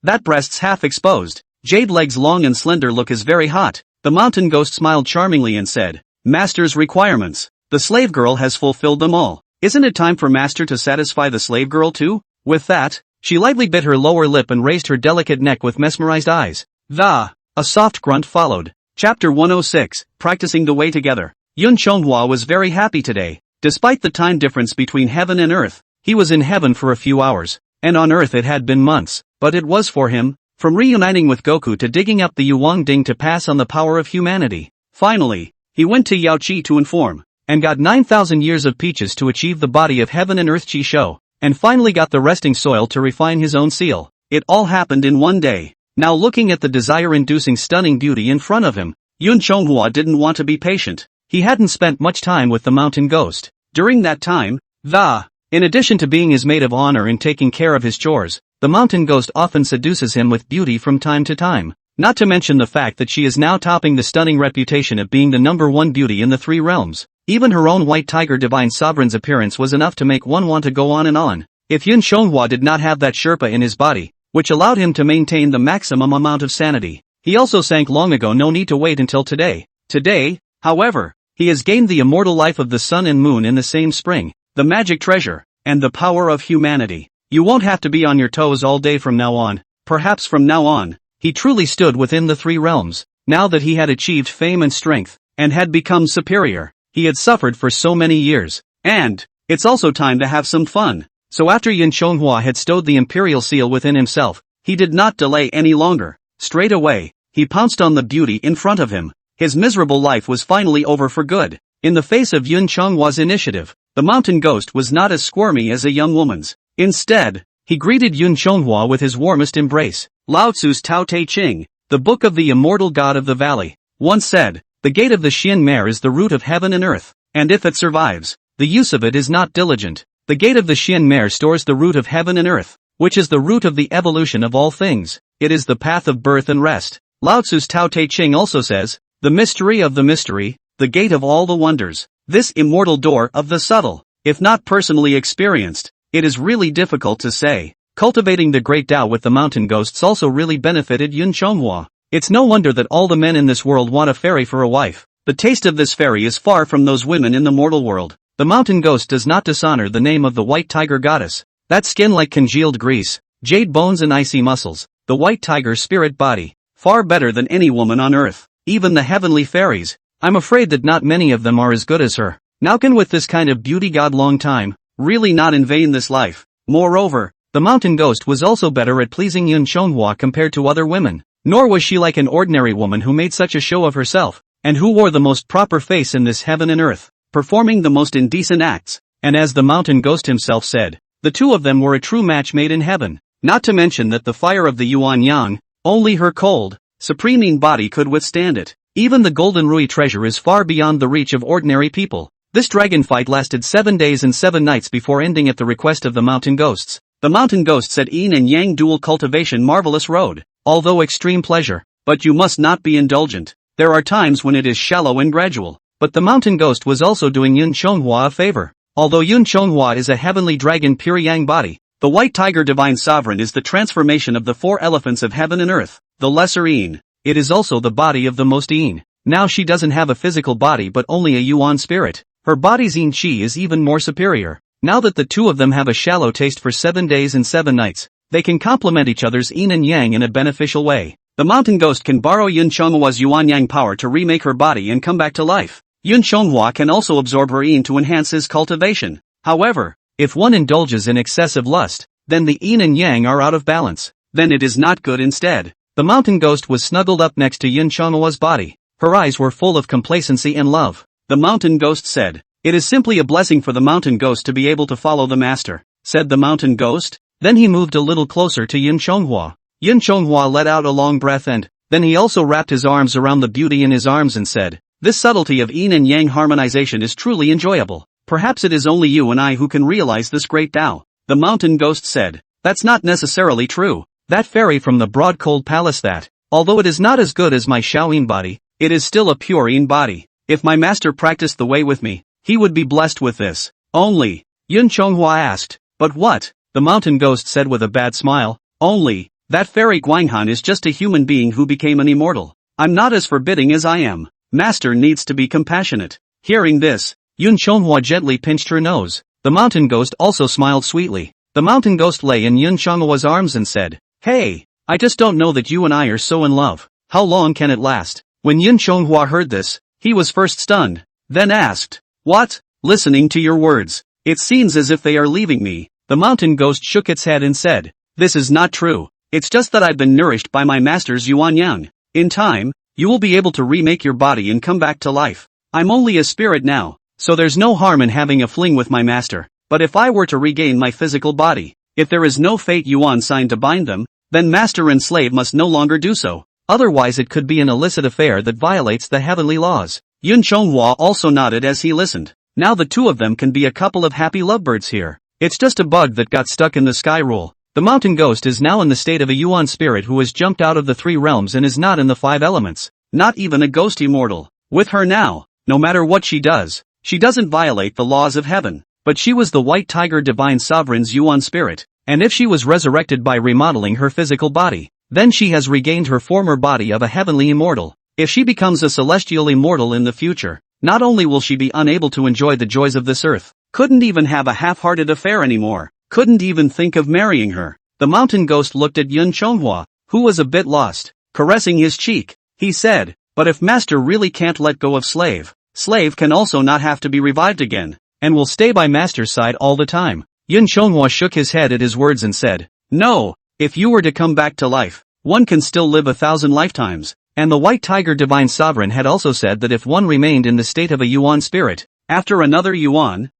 That breasts half exposed, jade legs long and slender look is very hot. The mountain ghost smiled charmingly and said, "Master's requirements. The slave girl has fulfilled them all. Isn't it time for master to satisfy the slave girl too?" With that, she lightly bit her lower lip and raised her delicate neck with mesmerized eyes. A soft grunt followed. Chapter 106, Practicing the Way Together. Yun Chonghwa was very happy today. Despite the time difference between heaven and earth, he was in heaven for a few hours, and on earth it had been months, but it was for him, from reuniting with Goku to digging up the Yuang Ding to pass on the power of humanity. Finally, he went to Yao Qi to inform, and got 9,000 years of peaches to achieve the body of heaven and earth Qi Shou, and finally got the resting soil to refine his own seal. It all happened in one day. Now looking at the desire-inducing stunning beauty in front of him, Yun Chonghwa didn't want to be patient. He hadn't spent much time with the mountain ghost. During that time, in addition to being his maid of honor and taking care of his chores, the mountain ghost often seduces him with beauty from time to time. Not to mention the fact that she is now topping the stunning reputation of being the #1 beauty in the 3 realms. Even her own white tiger divine sovereign's appearance was enough to make one want to go on and on. If Yun Chonghwa did not have that Sherpa in his body, which allowed him to maintain the maximum amount of sanity, he also sank long ago. No need to wait until today. Today, however, he has gained the immortal life of the sun and moon in the same spring, the magic treasure, and the power of humanity. You won't have to be on your toes all day from now on. Perhaps from now on, he truly stood within the 3 realms. Now that he had achieved fame and strength, and had become superior, he had suffered for so many years. And, it's also time to have some fun. So after Yun Chonghwa had stowed the imperial seal within himself, he did not delay any longer. Straight away, he pounced on the beauty in front of him. His miserable life was finally over for good. In the face of Yun Chonghwa's initiative, the mountain ghost was not as squirmy as a young woman's. Instead, he greeted Yun Chonghwa with his warmest embrace. Lao Tzu's Tao Te Ching, the book of the immortal god of the valley, once said, "The gate of the Xian mare is the root of heaven and earth, and if it survives, the use of it is not diligent." The gate of the Xian mare stores the root of heaven and earth, which is the root of the evolution of all things. It is the path of birth and rest. Lao Tzu's Tao Te Ching also says, "The mystery of the mystery, the gate of all the wonders, this immortal door of the subtle." If not personally experienced, it is really difficult to say. Cultivating the great Tao with the mountain ghosts also really benefited Yun Chonghwa. It's no wonder that all the men in this world want a fairy for a wife. The taste of this fairy is far from those women in the mortal world. The mountain ghost does not dishonor the name of the white tiger goddess. That skin like congealed grease, jade bones and icy muscles, the white tiger spirit body, far better than any woman on earth, even the heavenly fairies. I'm afraid that not many of them are as good as her. Now can with this kind of beauty god long time, really not in vain this life. Moreover, the mountain ghost was also better at pleasing Yun Chonghwa compared to other women. Nor was she like an ordinary woman who made such a show of herself, and who wore the most proper face in this heaven and earth, performing the most indecent acts, and as the mountain ghost himself said, the two of them were a true match made in heaven, not to mention that the fire of the Yuan Yang, only her cold, supreme body could withstand it. Even the golden Rui treasure is far beyond the reach of ordinary people. This dragon fight lasted 7 days and 7 nights before ending at the request of the mountain ghosts. The mountain ghost said yin and yang dual cultivation marvelous road, although extreme pleasure, but you must not be indulgent. There are times when it is shallow and gradual. But the mountain ghost was also doing Yun Chonghua a favor. Although Yun Chonghua is a heavenly dragon pure yang body, the white tiger divine sovereign is the transformation of the 4 elephants of heaven and earth, the lesser yin. It is also the body of the most yin. Now she doesn't have a physical body but only a yuan spirit. Her body's yin chi is even more superior. Now that the two of them have a shallow taste for 7 days and 7 nights, they can complement each other's yin and yang in a beneficial way. The mountain ghost can borrow Yun Chonghua's yuan yang power to remake her body and come back to life. Yun Chonghua can also absorb her yin to enhance his cultivation. However, if one indulges in excessive lust, then the yin and yang are out of balance. Then it is not good instead. The mountain ghost was snuggled up next to Yun Chonghua's body. Her eyes were full of complacency and love. The mountain ghost said, "It is simply a blessing for the mountain ghost to be able to follow the master," said the mountain ghost. Then he moved a little closer to Yun Chonghua. Yun Chonghua let out a long breath and, then he also wrapped his arms around the beauty in his arms and said, "This subtlety of yin and yang harmonization is truly enjoyable. Perhaps it is only you and I who can realize this great Tao." The mountain ghost said, "That's not necessarily true. That fairy from the broad cold palace that, although it is not as good as my Shaoyin body, it is still a pure yin body. If my master practiced the way with me, he would be blessed with this." "Only?" Yun Chonghua asked. "But what?" The mountain ghost said with a bad smile. "Only, that fairy Guanghan is just a human being who became an immortal. I'm not as forbidding as I am. Master needs to be compassionate." Hearing this, Yun Chonghua gently pinched her nose. The mountain ghost also smiled sweetly. The mountain ghost lay in Yun Chonghua's arms and said, "Hey, I just don't know that you and I are so in love. How long can it last?" When Yun Chonghua heard this, he was first stunned, then asked, "What? Listening to your words, it seems as if they are leaving me." The mountain ghost shook its head and said, "This is not true. It's just that I've been nourished by my master's Yuan Yang. In time, you will be able to remake your body and come back to life. I'm only a spirit now, so there's no harm in having a fling with my master. But if I were to regain my physical body, if there is no fate Yuan sign to bind them, then master and slave must no longer do so. Otherwise it could be an illicit affair that violates the heavenly laws." Yun Chonghua also nodded as he listened. Now the two of them can be a couple of happy lovebirds here. It's just a bug that got stuck in the sky rule. The mountain ghost is now in the state of a Yuan spirit who has jumped out of the 3 realms and is not in the 5 elements. Not even a ghost immortal. With her now, no matter what she does, she doesn't violate the laws of heaven. But she was the white tiger divine sovereign's Yuan spirit, and if she was resurrected by remodeling her physical body, then she has regained her former body of a heavenly immortal. If she becomes a celestial immortal in the future, not only will she be unable to enjoy the joys of this earth, couldn't even have a half-hearted affair anymore, couldn't even think of marrying her. The mountain ghost looked at Yun Chonghua, who was a bit lost. Caressing his cheek, he said, "But if master really can't let go of slave, slave can also not have to be revived again, and will stay by master's side all the time." Yun Chonghua shook his head at his words and said, "No, if you were to come back to life, one can still live 1,000 lifetimes." And the white tiger divine sovereign had also said that if one remained in the state of a Yuan spirit, after another Yuan,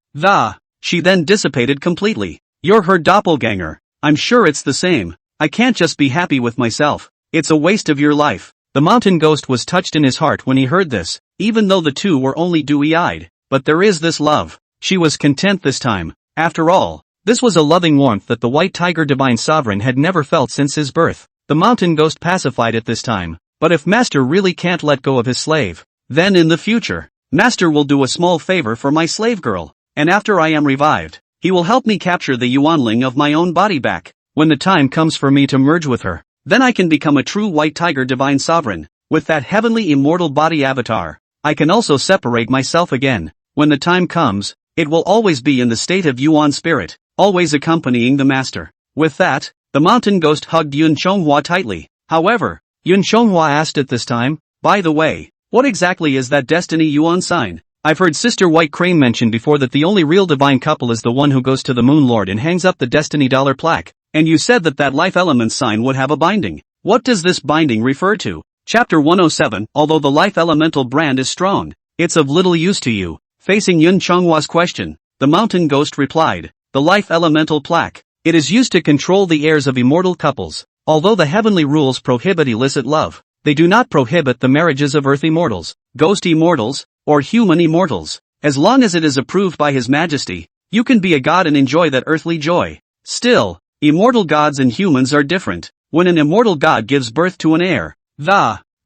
she then dissipated completely. "You're her doppelganger. I'm sure it's the same. I can't just be happy with myself. It's a waste of your life." The mountain ghost was touched in his heart when he heard this, even though the two were only dewy-eyed. But there is this love. She was content this time. After all, this was a loving warmth that the white tiger divine sovereign had never felt since his birth. The mountain ghost pacified it this time. "But if master really can't let go of his slave, then in the future, master will do a small favor for my slave girl, and after I am revived, he will help me capture the Yuanling of my own body back. When the time comes for me to merge with her, then I can become a true white tiger divine sovereign. With that heavenly immortal body avatar, I can also separate myself again. When the time comes, it will always be in the state of Yuan spirit, always accompanying the master." With that, the mountain ghost hugged Yun Chonghua tightly. However, Yun Chonghua asked at this time, "By the way, what exactly is that destiny Yuan sign? I've heard Sister White Crane mention before that the only real divine couple is the one who goes to the Moon Lord and hangs up the destiny dollar plaque, and you said that that life element sign would have a binding." What does this binding refer to? Chapter 107. Although the life elemental brand is strong, it's of little use to you. Facing Yun Chonghwa's question, the mountain ghost replied, the life elemental plaque. It is used to control the heirs of immortal couples. Although the heavenly rules prohibit illicit love, they do not prohibit the marriages of earth immortals, ghost immortals, or human immortals. As long as it is approved by His Majesty, you can be a god and enjoy that earthly joy. Still, immortal gods and humans are different. When an immortal god gives birth to an heir,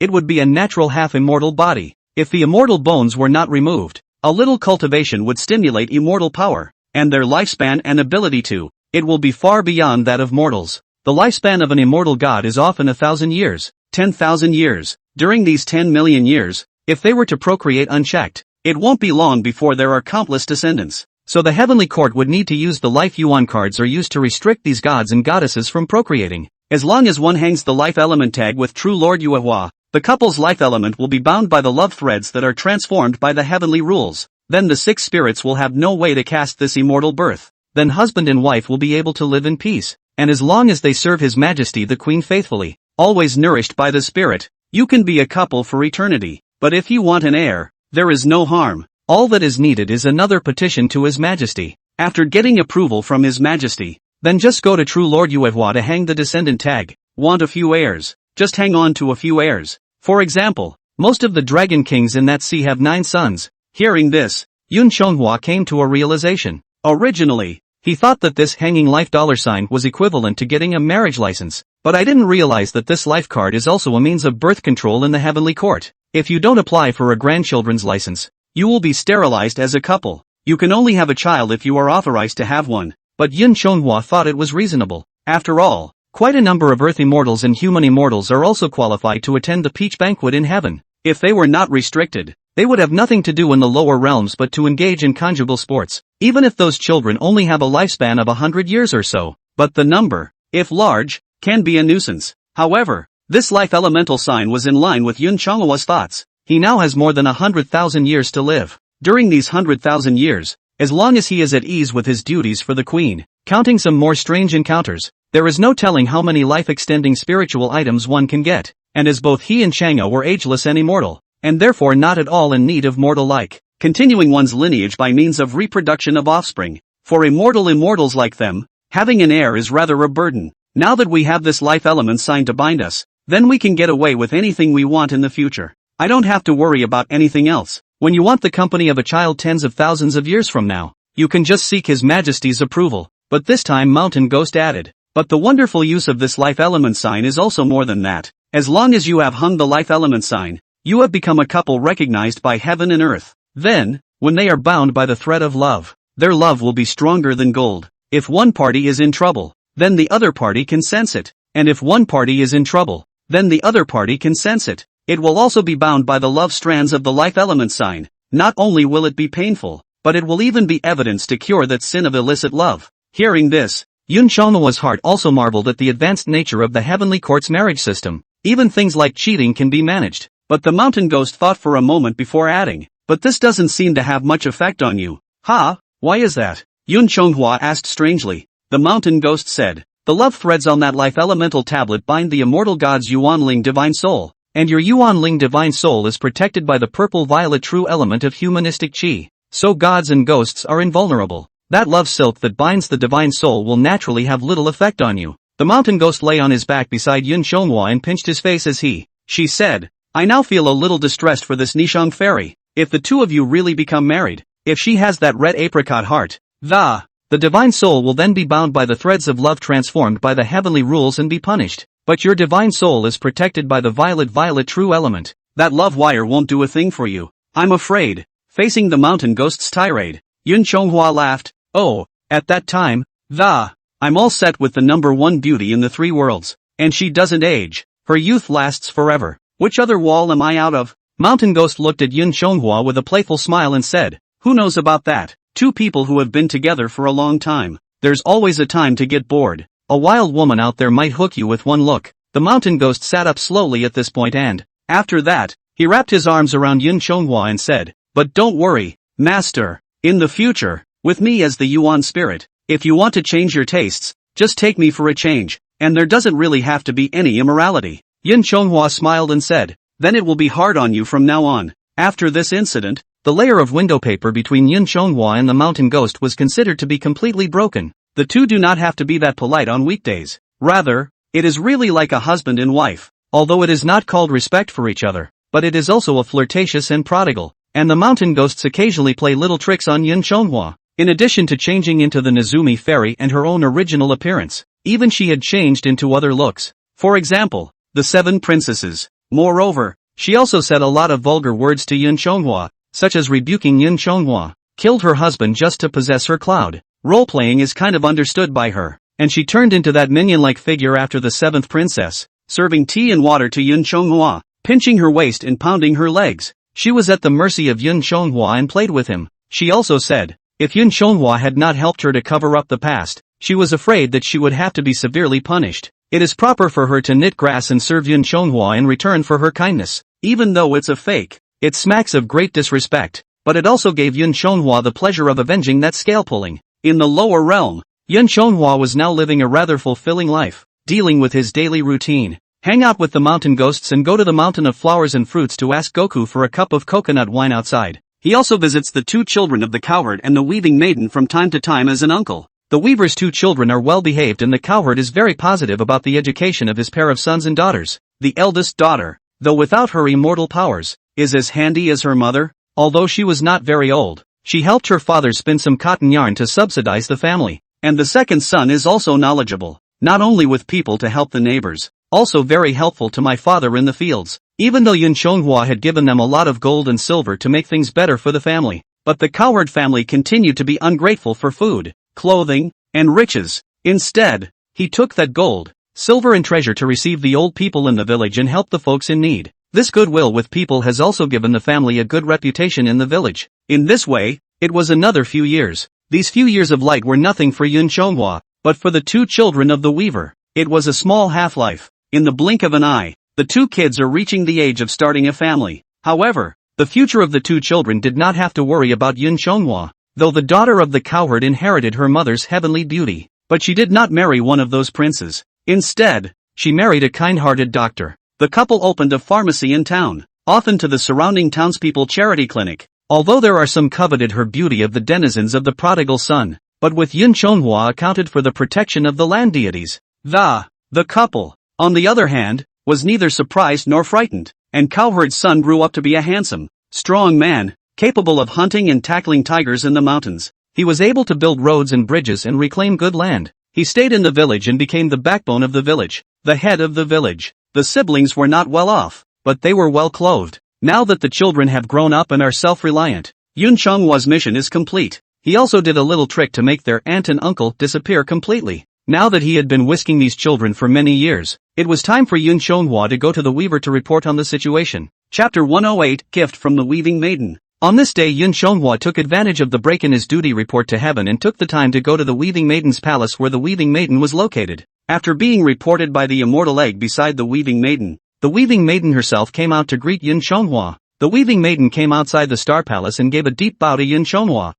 it would be a natural half-immortal body. If the immortal bones were not removed, a little cultivation would stimulate immortal power, and their lifespan and ability to, it will be far beyond that of mortals. The lifespan of an immortal god is often 1,000 years, 10,000 years. During these 10 million years, if they were to procreate unchecked, it won't be long before there are countless descendants. So the heavenly court would need to use the life yuan cards are used to restrict these gods and goddesses from procreating. As long as one hangs the life element tag with True Lord Yuehua, the couple's life element will be bound by the love threads that are transformed by the heavenly rules. Then the 6 spirits will have no way to cast this immortal birth. Then husband and wife will be able to live in peace, and as long as they serve His Majesty the Queen faithfully, always nourished by the Spirit, you can be a couple for eternity. But if you want an heir, there is no harm. All that is needed is another petition to His Majesty. After getting approval from His Majesty, then just go to True Lord Yuehua to hang the descendant tag. Want a few heirs? Just hang on to a few heirs. For example, most of the dragon kings in that sea have 9 sons. Hearing this, Yun Chonghwa came to a realization. Originally, he thought that this hanging life $sign was equivalent to getting a marriage license, but I didn't realize that this life card is also a means of birth control in the heavenly court. If you don't apply for a grandchildren's license, you will be sterilized as a couple. You can only have a child if you are authorized to have one. But Yun Chonghwa thought it was reasonable. After all, quite a number of earth immortals and human immortals are also qualified to attend the peach banquet in heaven. If they were not restricted, they would have nothing to do in the lower realms but to engage in conjugal sports, even if those children only have a lifespan of 100 years or so. But the number, if large, can be a nuisance. However, this life elemental sign was in line with Yun Chonghwa's thoughts. He now has more than 100,000 years to live. During these 100,000 years, as long as he is at ease with his duties for the Queen, counting some more strange encounters, there is no telling how many life-extending spiritual items one can get. And as both he and Chang'e were ageless and immortal, and therefore not at all in need of mortal-like, continuing one's lineage by means of reproduction of offspring, for immortals like them, having an heir is rather a burden. Now that we have this life element sign to bind us, then we can get away with anything we want in the future. I don't have to worry about anything else. When you want the company of a child tens of thousands of years from now, you can just seek His Majesty's approval. But this time Mountain Ghost added, but the wonderful use of this life element sign is also more than that. As long as you have hung the life element sign, you have become a couple recognized by heaven and earth. Then, when they are bound by the thread of love, their love will be stronger than gold. If one party is in trouble, then the other party can sense it. And if one party is in trouble, then the other party can sense it. It will also be bound by the love strands of the life element sign. Not only will it be painful, but it will even be evidence to cure that sin of illicit love. Hearing this, Yun Chonghwa's heart also marveled at the advanced nature of the heavenly court's marriage system. Even things like cheating can be managed. But the mountain ghost thought for a moment before adding, but this doesn't seem to have much effect on you. Why is that? Yun Chonghwa asked strangely. The mountain ghost said, the love threads on that life elemental tablet bind the immortal god's Yuanling divine soul. And your Yuanling divine soul is protected by the purple-violet true element of humanistic chi. So gods and ghosts are invulnerable. That love silk that binds the divine soul will naturally have little effect on you. The mountain ghost lay on his back beside Yun Chonghwa and pinched his face as she said, I now feel a little distressed for this Nishang fairy. If the two of you really become married, if she has that red apricot heart, the divine soul will then be bound by the threads of love transformed by the heavenly rules and be punished. But your divine soul is protected by the violet true element. That love wire won't do a thing for you. I'm afraid. Facing the mountain ghost's tirade, Yun Chonghwa laughed. Oh, at that time, I'm all set with the number 1 beauty in the 3 worlds. And she doesn't age. Her youth lasts forever. Which other wall am I out of? Mountain Ghost looked at Yun Chonghwa with a playful smile and said, who knows about that? 2 people who have been together for a long time. There's always a time to get bored. A wild woman out there might hook you with one look. The mountain ghost sat up slowly at this point and, after that, he wrapped his arms around Yun Chonghwa and said, but don't worry, master. In the future, with me as the Yuan spirit, if you want to change your tastes, just take me for a change. and there doesn't really have to be any immorality. Yin Chonghua smiled and said, then it will be hard on you from now on. After this incident, the layer of window paper between Yin Chonghua and the mountain ghost was considered to be completely broken. The two do not have to be that polite on weekdays. Rather, it is really like a husband and wife, although it is not called respect for each other, but it is also a flirtatious and prodigal, and the mountain ghosts occasionally play little tricks on Yin Chonghua. In addition to changing into the Nezumi fairy and her own original appearance, even she had changed into other looks. For example, the 7 princesses. Moreover, she also said a lot of vulgar words to Yin Chonghua, such as rebuking Yin Chonghua, killed her husband just to possess her cloud. Role-playing is kind of understood by her, and she turned into that minion-like figure after the 7th princess, serving tea and water to Yin Chonghua, pinching her waist and pounding her legs. She was at the mercy of Yin Chonghua and played with him. She also said, if Yin Chonghua had not helped her to cover up the past, she was afraid that she would have to be severely punished. It is proper for her to knit grass and serve Yin Chonghua in return for her kindness. Even though it's a fake, it smacks of great disrespect, but it also gave Yin Chonghua the pleasure of avenging that scale-pulling. In the lower realm, Yin Chonghua was now living a rather fulfilling life, dealing with his daily routine. Hang out with the mountain ghosts and go to the mountain of flowers and fruits to ask Goku for a cup of coconut wine outside. He also visits the 2 children of the cowherd and the weaving maiden from time to time as an uncle. The weaver's 2 children are well behaved and the cowherd is very positive about the education of his pair of sons and daughters. The eldest daughter, though without her immortal powers, is as handy as her mother. Although she was not very old, she helped her father spin some cotton yarn to subsidize the family. And the second son is also knowledgeable, not only with people to help the neighbors, also very helpful to my father in the fields. Even though Yin Chonghua had given them a lot of gold and silver to make things better for the family, but the cowherd family continued to be ungrateful for food, clothing, and riches. Instead, he took that gold, silver and treasure to receive the old people in the village and help the folks in need. This goodwill with people has also given the family a good reputation in the village. In this way, it was another few years. These few years of light were nothing for Yin Chonghua, but for the 2 children of the weaver, it was a small half-life. In the blink of an eye, the 2 kids are reaching the age of starting a family. However, the future of the 2 children did not have to worry about Yin Chonghua, though the daughter of the cowherd inherited her mother's heavenly beauty. But she did not marry one of those princes. Instead, she married a kind-hearted doctor. The couple opened a pharmacy in town, often to the surrounding townspeople charity clinic. Although there are some coveted her beauty of the denizens of the prodigal son, but with Yin Chonghua accounted for the protection of the land deities. The couple, on the other hand, was neither surprised nor frightened, and cowherd's son grew up to be a handsome, strong man, capable of hunting and tackling tigers in the mountains. He was able to build roads and bridges and reclaim good land. He stayed in the village and became the backbone of the village, the head of the village. The siblings were not well off, but they were well clothed. Now that the children have grown up and are self-reliant, Yin Chonghua's mission is complete. He also did a little trick to make their aunt and uncle disappear completely. Now that he had been whisking these children for many years, it was time for Yin Chonghua to go to the weaver to report on the situation. Chapter 108, Gift from the Weaving Maiden. On this day Yin Chonghua took advantage of the break in his duty report to heaven and took the time to go to the Weaving Maiden's palace where the Weaving Maiden was located. After being reported by the immortal egg beside the Weaving Maiden, the Weaving Maiden herself came out to greet Yin Chonghua. The Weaving Maiden came outside the Star Palace and gave a deep bow to Yin Chonghua.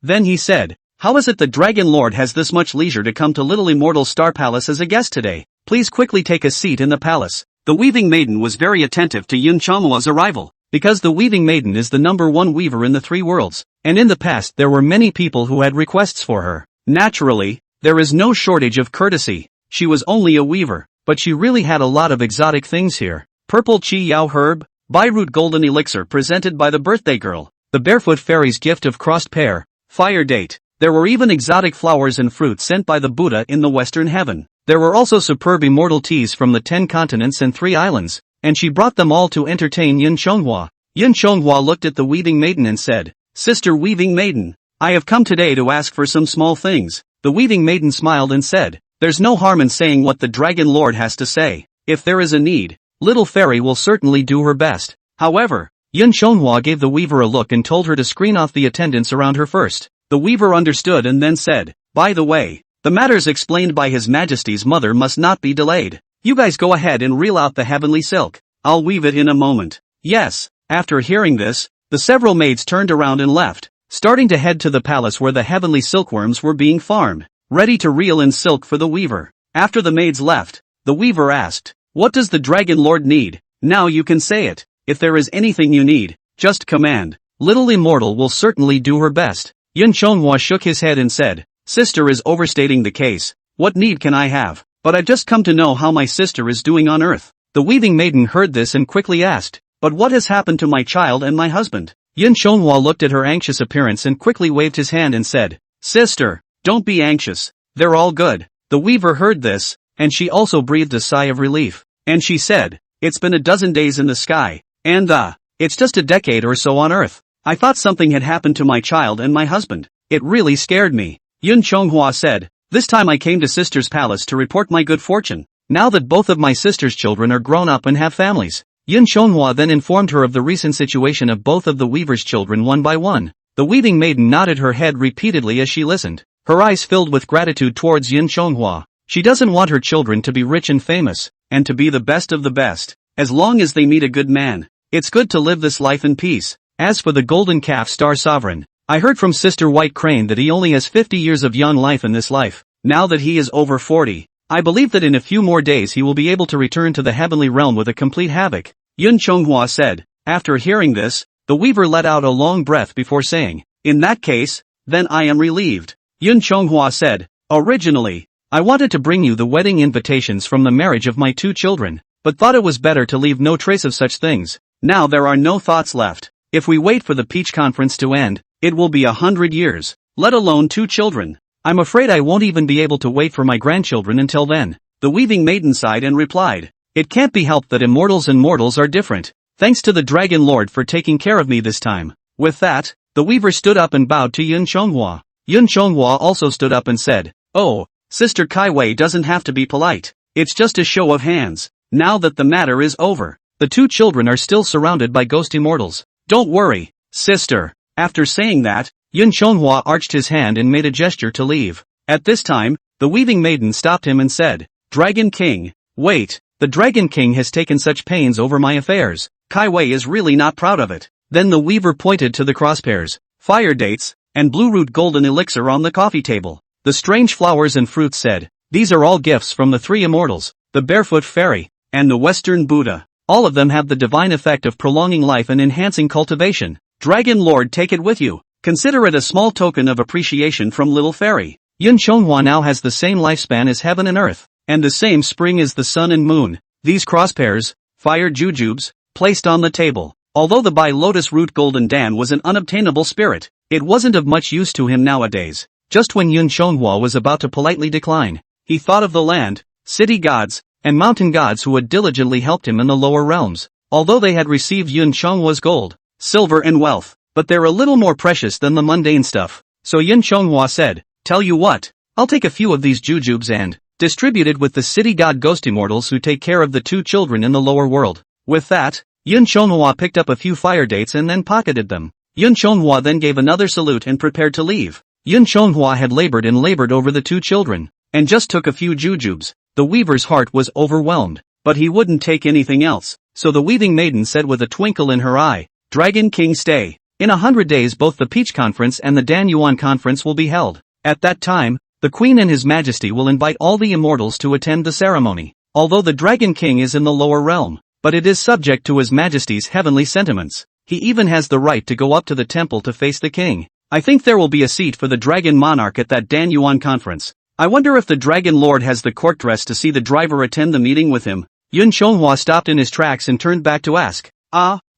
Then he said, "How is it the Dragon Lord has this much leisure to come to Little Immortal Star Palace as a guest today? Please quickly take a seat in the palace." The Weaving Maiden was very attentive to Yin Chonghua's arrival, because the Weaving Maiden is the #1 weaver in the 3 worlds, and in the past there were many people who had requests for her. Naturally, there is no shortage of courtesy. She was only a weaver, but she really had a lot of exotic things here. Purple Chi Yao herb, Bairoot golden elixir presented by the birthday girl, the barefoot fairy's gift of crossed pear, fire date. There were even exotic flowers and fruits sent by the Buddha in the western heaven. There were also superb immortal teas from the 10 continents and 3 islands, and she brought them all to entertain Yin Chonghua. Yin Chonghua looked at the Weaving Maiden and said, "Sister Weaving Maiden, I have come today to ask for some small things." The Weaving Maiden smiled and said, "There's no harm in saying what the Dragon Lord has to say. If there is a need, Little Fairy will certainly do her best." However, Yin Chonghua gave the weaver a look and told her to screen off the attendants around her first. The weaver understood and then said, "By the way, the matters explained by His Majesty's mother must not be delayed. You guys go ahead and reel out the heavenly silk. I'll weave it in a moment." Yes. After hearing this, the several maids turned around and left, starting to head to the palace where the heavenly silkworms were being farmed, ready to reel in silk for the weaver. After the maids left, the weaver asked, "What does the Dragon Lord need? Now you can say it. If there is anything you need, just command." Little Immortal will certainly do her best. Yun Chonghua shook his head and said, "Sister is overstating the case. What need can I have? But I've just come to know how my sister is doing on Earth." The weaving maiden heard this and quickly asked, "But what has happened to my child and my husband?" Yun Chonghua looked at her anxious appearance and quickly waved his hand and said, "Sister, don't be anxious. They're all good." The weaver heard this, and she also breathed a sigh of relief. And she said, "It's been a dozen days in the sky, and it's just a decade or so on Earth. I thought something had happened to my child and my husband. It really scared me." Yun Chonghua said, "This time I came to Sister's palace to report my good fortune. Now that both of my sister's children are grown up and have families." Yun Chonghua then informed her of the recent situation of both of the weaver's children one by one. The weaving maiden nodded her head repeatedly as she listened. Her eyes filled with gratitude towards Yun Chonghua. She doesn't want her children to be rich and famous, and to be the best of the best. As long as they meet a good man, it's good to live this life in peace. As for the golden calf star sovereign, I heard from Sister White Crane that he only has 50 years of young life in this life. Now that he is over 40, I believe that in a few more days he will be able to return to the heavenly realm with a complete havoc. Yun Chonghua said. After hearing this, the weaver let out a long breath before saying, "In that case, then I am relieved." Yun Chonghua said, "Originally, I wanted to bring you the wedding invitations from the marriage of my two children, but thought it was better to leave no trace of such things. Now there are no thoughts left. If we wait for the Peach Conference to end, it will be 100 years, let alone 2 children. I'm afraid I won't even be able to wait for my grandchildren until then." The weaving maiden sighed and replied, "It can't be helped that immortals and mortals are different. Thanks to the Dragon Lord for taking care of me this time." With that, the weaver stood up and bowed to Yun Chonghua. Yun Chonghua also stood up and said, "Oh, Sister Kaiwei doesn't have to be polite. It's just a show of hands. Now that the matter is over, the 2 children are still surrounded by ghost immortals. Don't worry, sister." After saying that, Yun Chonghua arched his hand and made a gesture to leave. At this time, the weaving maiden stopped him and said, "Dragon King, wait. The Dragon King has taken such pains over my affairs. Kaiwei is really not proud of it." Then the weaver pointed to the crosspairs, fire dates, and blue root golden elixir on the coffee table. The strange flowers and fruits said, "These are all gifts from the 3 immortals, the barefoot fairy, and the western Buddha. All of them have the divine effect of prolonging life and enhancing cultivation. Dragon Lord, take it with you. Consider it a small token of appreciation from Little Fairy." Yun Chonghua now has the same lifespan as heaven and earth, and the same spring as the sun and moon. These crosspairs, fire jujubes, placed on the table. Although the Bai Lotus Root Golden Dan was an unobtainable spirit, it wasn't of much use to him nowadays. Just when Yun Chonghua was about to politely decline, he thought of the land, city gods, and mountain gods who had diligently helped him in the lower realms. Although they had received Yun Chonghua's gold, silver and wealth, but they're a little more precious than the mundane stuff. So Yun Chonghua said, "Tell you what, I'll take a few of these jujubes and distribute it with the city god ghost immortals who take care of the 2 children in the lower world." With that, Yun Chonghua picked up a few fire dates and then pocketed them. Yun Chonghua then gave another salute and prepared to leave. Yun Chonghua had labored and labored over the 2 children, and just took a few jujubes. The weaver's heart was overwhelmed, but he wouldn't take anything else. So the weaving maiden said with a twinkle in her eye, "Dragon King, stay. In 100 days both the Peach Conference and the Dan Yuan Conference will be held. At that time, the Queen and His Majesty will invite all the immortals to attend the ceremony. Although the Dragon King is in the lower realm, but it is subject to His Majesty's heavenly sentiments. He even has the right to go up to the temple to face the king. I think there will be a seat for the Dragon Monarch at that Dan Yuan Conference. I wonder if the Dragon Lord has the court dress to see the driver attend the meeting with him." Yun Chonghua stopped in his tracks and turned back to ask,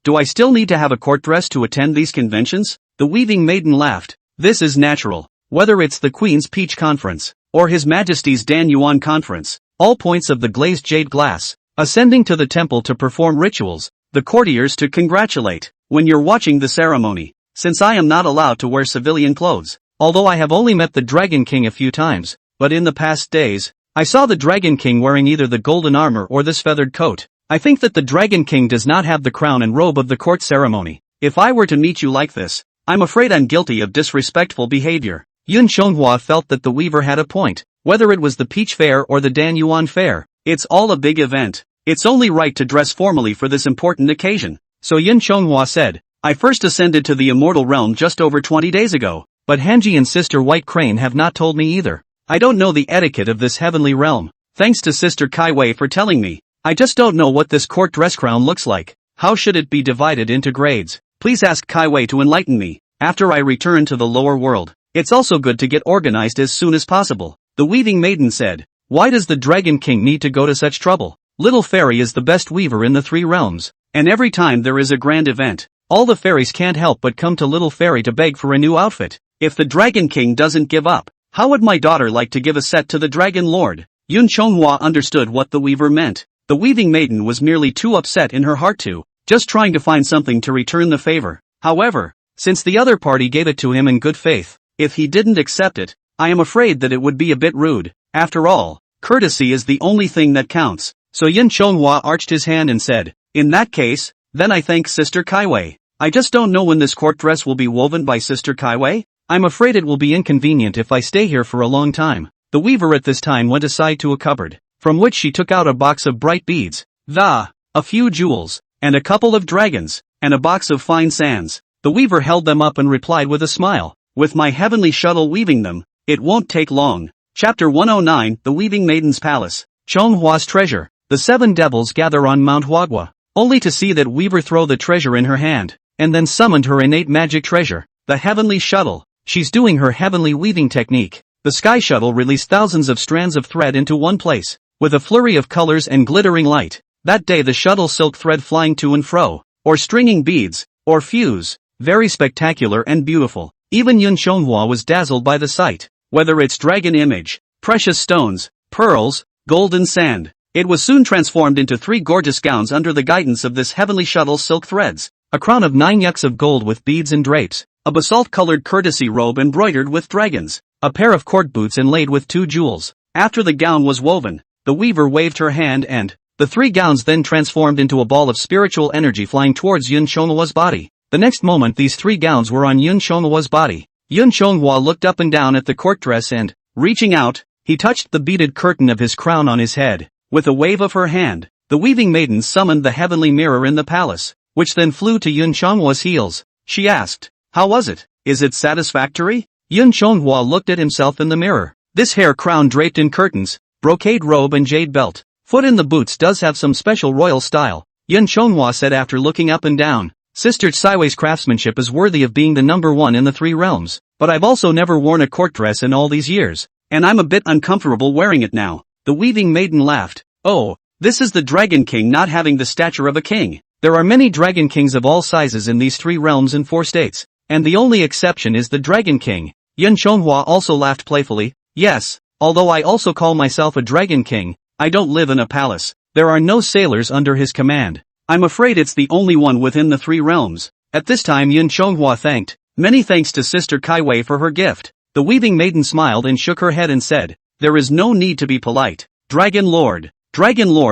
Do I still need to have a court dress to attend these conventions?" The weaving maiden laughed. "This is natural. Whether it's the Queen's Peach Conference, or His Majesty's Dan Yuan Conference, all points of the glazed jade glass, ascending to the temple to perform rituals, the courtiers to congratulate, when you're watching the ceremony. Since I am not allowed to wear civilian clothes, although I have only met the Dragon King a few times, but in the past days, I saw the Dragon King wearing either the golden armor or this feathered coat. I think that the Dragon King does not have the crown and robe of the court ceremony. If I were to meet you like this, I'm afraid I'm guilty of disrespectful behavior." Yun Chonghua felt that the weaver had a point. Whether it was the Peach Fair or the Dan Yuan Fair, it's all a big event. It's only right to dress formally for this important occasion. So Yun Chonghua said, "I first ascended to the immortal realm just over 20 days ago, but Hanji and Sister White Crane have not told me either. I don't know the etiquette of this heavenly realm. Thanks to Sister Kaiwei for telling me. I just don't know what this court dress crown looks like. How should it be divided into grades? Please ask Kaiwei to enlighten me, after I return to the lower world. It's also good to get organized as soon as possible. The weaving maiden said. Why does the Dragon King need to go to such trouble? Little Fairy is the best weaver in the 3 realms, and every time there is a grand event, all the fairies can't help but come to Little Fairy to beg for a new outfit. If the Dragon King doesn't give up, how would my daughter like to give a set to the Dragon Lord? Yun Chonghua understood what the weaver meant. The weaving maiden was merely too upset in her heart to, just trying to find something to return the favor. However, since the other party gave it to him in good faith, if he didn't accept it, I am afraid that it would be a bit rude. After all, courtesy is the only thing that counts. So Yun Chonghua arched his hand and said, in that case, then I thank Sister Kaiwei. I just don't know when this court dress will be woven by Sister Kaiwei. I'm afraid it will be inconvenient if I stay here for a long time. The weaver at this time went aside to a cupboard, from which she took out a box of bright beads, a few jewels, and a couple of dragons, and a box of fine sands. The weaver held them up and replied with a smile, with my heavenly shuttle weaving them, it won't take long. Chapter 109, The Weaving Maiden's Palace. Chonghua's Treasure. The 7 devils gather on Mount Huagua, only to see that weaver throw the treasure in her hand, and then summoned her innate magic treasure, the heavenly shuttle. She's doing her heavenly weaving technique. The sky shuttle released thousands of strands of thread into one place, with a flurry of colors and glittering light. That day the shuttle silk thread flying to and fro, or stringing beads, or fuse, very spectacular and beautiful. Even Yun Chonghua was dazzled by the sight. Whether it's dragon image, precious stones, pearls, gold and sand, it was soon transformed into 3 gorgeous gowns under the guidance of this heavenly shuttle silk threads, a crown of 9 yucks of gold with beads and drapes, a basalt-colored courtesy robe embroidered with dragons, a pair of court boots inlaid with 2 jewels. After the gown was woven, the weaver waved her hand and, the 3 gowns then transformed into a ball of spiritual energy flying towards Yun Chonghua's body. The next moment these 3 gowns were on Yun Chonghua's body. Yun Chonghua looked up and down at the court dress and, reaching out, he touched the beaded curtain of his crown on his head. With a wave of her hand, the weaving maiden summoned the heavenly mirror in the palace, which then flew to Yun Chonghua's heels. She asked, how was it? Is it satisfactory? Yun Chonghua looked at himself in the mirror. This hair crown draped in curtains, brocade robe and jade belt, foot in the boots does have some special royal style, Yun Chonghua said after looking up and down. Sister Tsaiwei's craftsmanship is worthy of being the #1 in the 3 realms, but I've also never worn a court dress in all these years, and I'm a bit uncomfortable wearing it now. The weaving maiden laughed. Oh, this is the Dragon King not having the stature of a king. There are many Dragon Kings of all sizes in these 3 realms and 4 states, and the only exception is the Dragon King. Yun Chonghua also laughed playfully. Yes, although I also call myself a Dragon King, I don't live in a palace. There are no sailors under his command. I'm afraid it's the only one within the 3 realms. At this time Yun Chonghua thanked. Many thanks to Sister Kaiwei for her gift. The weaving maiden smiled and shook her head and said, there is no need to be polite. Dragon Lord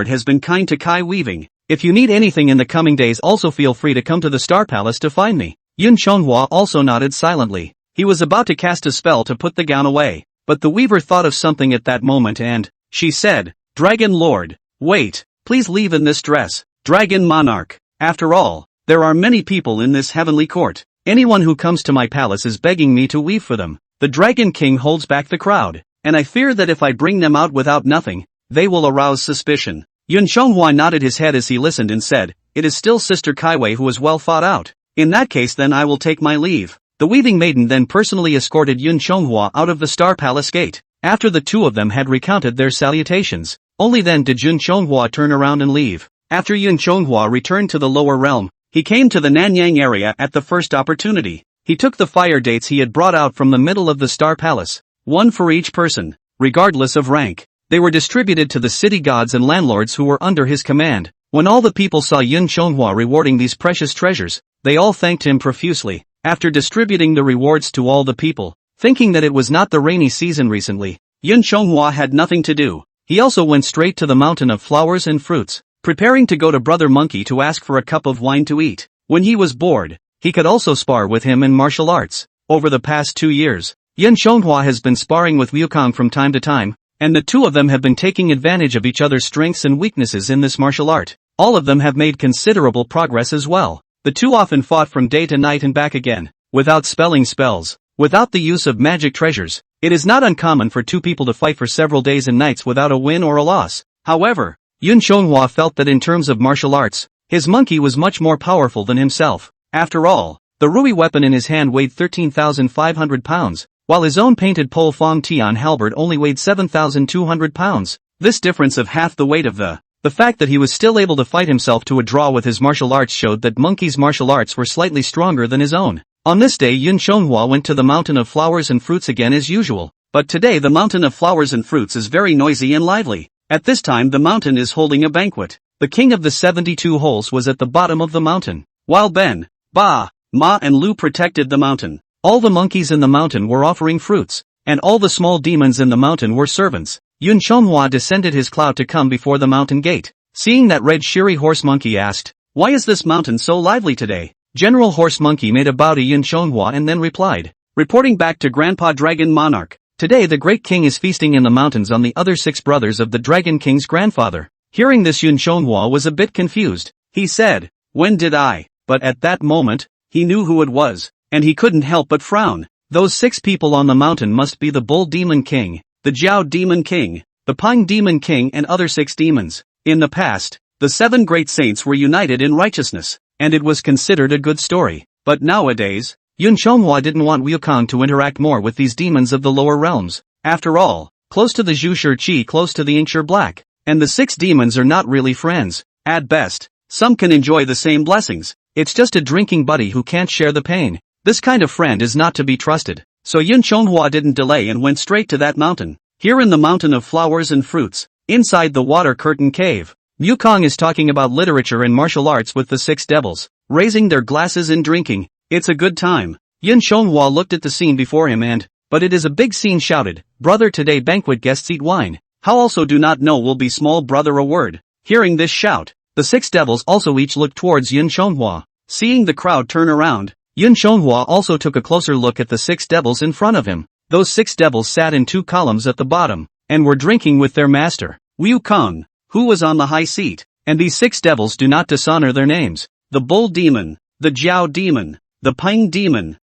has been kind to Kai weaving. If you need anything in the coming days also feel free to come to the Star Palace to find me. Yun Chonghua also nodded silently. He was about to cast a spell to put the gown away, but the weaver thought of something at that moment and, she said, Dragon Lord, wait, please leave in this dress. Dragon Monarch. After all, there are many people in this heavenly court. Anyone who comes to my palace is begging me to weave for them. The Dragon King holds back the crowd, and I fear that if I bring them out without nothing, they will arouse suspicion. Yun Chonghua nodded his head as he listened and said, it is still Sister Kaiwei who is well thought out. In that case then I will take my leave. The weaving maiden then personally escorted Yun Chonghua out of the Star Palace gate. After the 2 of them had recounted their salutations, only then did Yun Chonghua turn around and leave. After Yun Chonghua returned to the lower realm, he came to the Nanyang area at the first opportunity. He took the fire dates he had brought out from the middle of the Star Palace, 1 for each person, regardless of rank. They were distributed to the city gods and landlords who were under his command. When all the people saw Yun Chonghua rewarding these precious treasures, they all thanked him profusely. After distributing the rewards to all the people, thinking that it was not the rainy season recently, Yun Chonghua had nothing to do. He also went straight to the mountain of flowers and fruits, preparing to go to Brother Monkey to ask for a cup of wine to eat. When he was bored, he could also spar with him in martial arts. Over the past 2 years, Yun Chonghua has been sparring with Wukong from time to time, and the 2 of them have been taking advantage of each other's strengths and weaknesses in this martial art. All of them have made considerable progress as well. The 2 often fought from day to night and back again, without spelling spells, without the use of magic treasures. It is not uncommon for two people to fight for several days and nights without a win or a loss. However, Yun Chonghua felt that in terms of martial arts, his monkey was much more powerful than himself. After all, the Rui weapon in his hand weighed 13,500 pounds, while his own painted Pol Fong Tian halberd only weighed 7,200 pounds. This difference of half the weight of the fact that he was still able to fight himself to a draw with his martial arts showed that Monkey's martial arts were slightly stronger than his own. On this day Yun Chonghua went to the Mountain of Flowers and Fruits again as usual, but today the Mountain of Flowers and Fruits is very noisy and lively. At this time the mountain is holding a banquet. The king of the 72 holes was at the bottom of the mountain, while Ben, Ba, Ma and Lu protected the mountain. All the monkeys in the mountain were offering fruits, and all the small demons in the mountain were servants. Yun Chonghua descended his cloud to come before the mountain gate. Seeing that red Shiri Horse Monkey asked, "Why is this mountain so lively today?" General Horse Monkey made a bow to Yun Chonghua and then replied, "Reporting back to Grandpa Dragon Monarch, today the great king is feasting in the mountains on the other 6 brothers of the Dragon King's grandfather." Hearing this Yun Chonghua was a bit confused. He said, "When did I?" But at that moment, he knew who it was, and he couldn't help but frown. Those 6 people on the mountain must be the Bull Demon King, the Jiao Demon King, the Pine Demon King and other 6 demons. In the past, the 7 great saints were united in righteousness, and it was considered a good story. But nowadays, Yun Chonghua didn't want Wukong to interact more with these demons of the lower realms. After all, close to the Zhu Shi Qi, close to the Inkshire Black, and the 6 demons are not really friends. At best, some can enjoy the same blessings. It's just a drinking buddy who can't share the pain. This kind of friend is not to be trusted. So Yun Chonghua didn't delay and went straight to that mountain. Here in the Mountain of Flowers and Fruits, inside the water curtain cave, Wukong is talking about literature and martial arts with the 6 devils, raising their glasses and drinking. It's a good time. Yun Chonghua looked at the scene before him and, "But it is a big scene," shouted, "Brother, today banquet guests eat wine. How also do not know will be small brother a word." Hearing this shout, the 6 devils also each looked towards Yun Chonghua. Seeing the crowd turn around, Yun Chonghua also took a closer look at the 6 devils in front of him. Those 6 devils sat in 2 columns at the bottom, and were drinking with their master, Wukong, who was on the high seat. And these 6 devils do not dishonor their names. The Bull Demon, the Jiao Demon, the Pine Demon,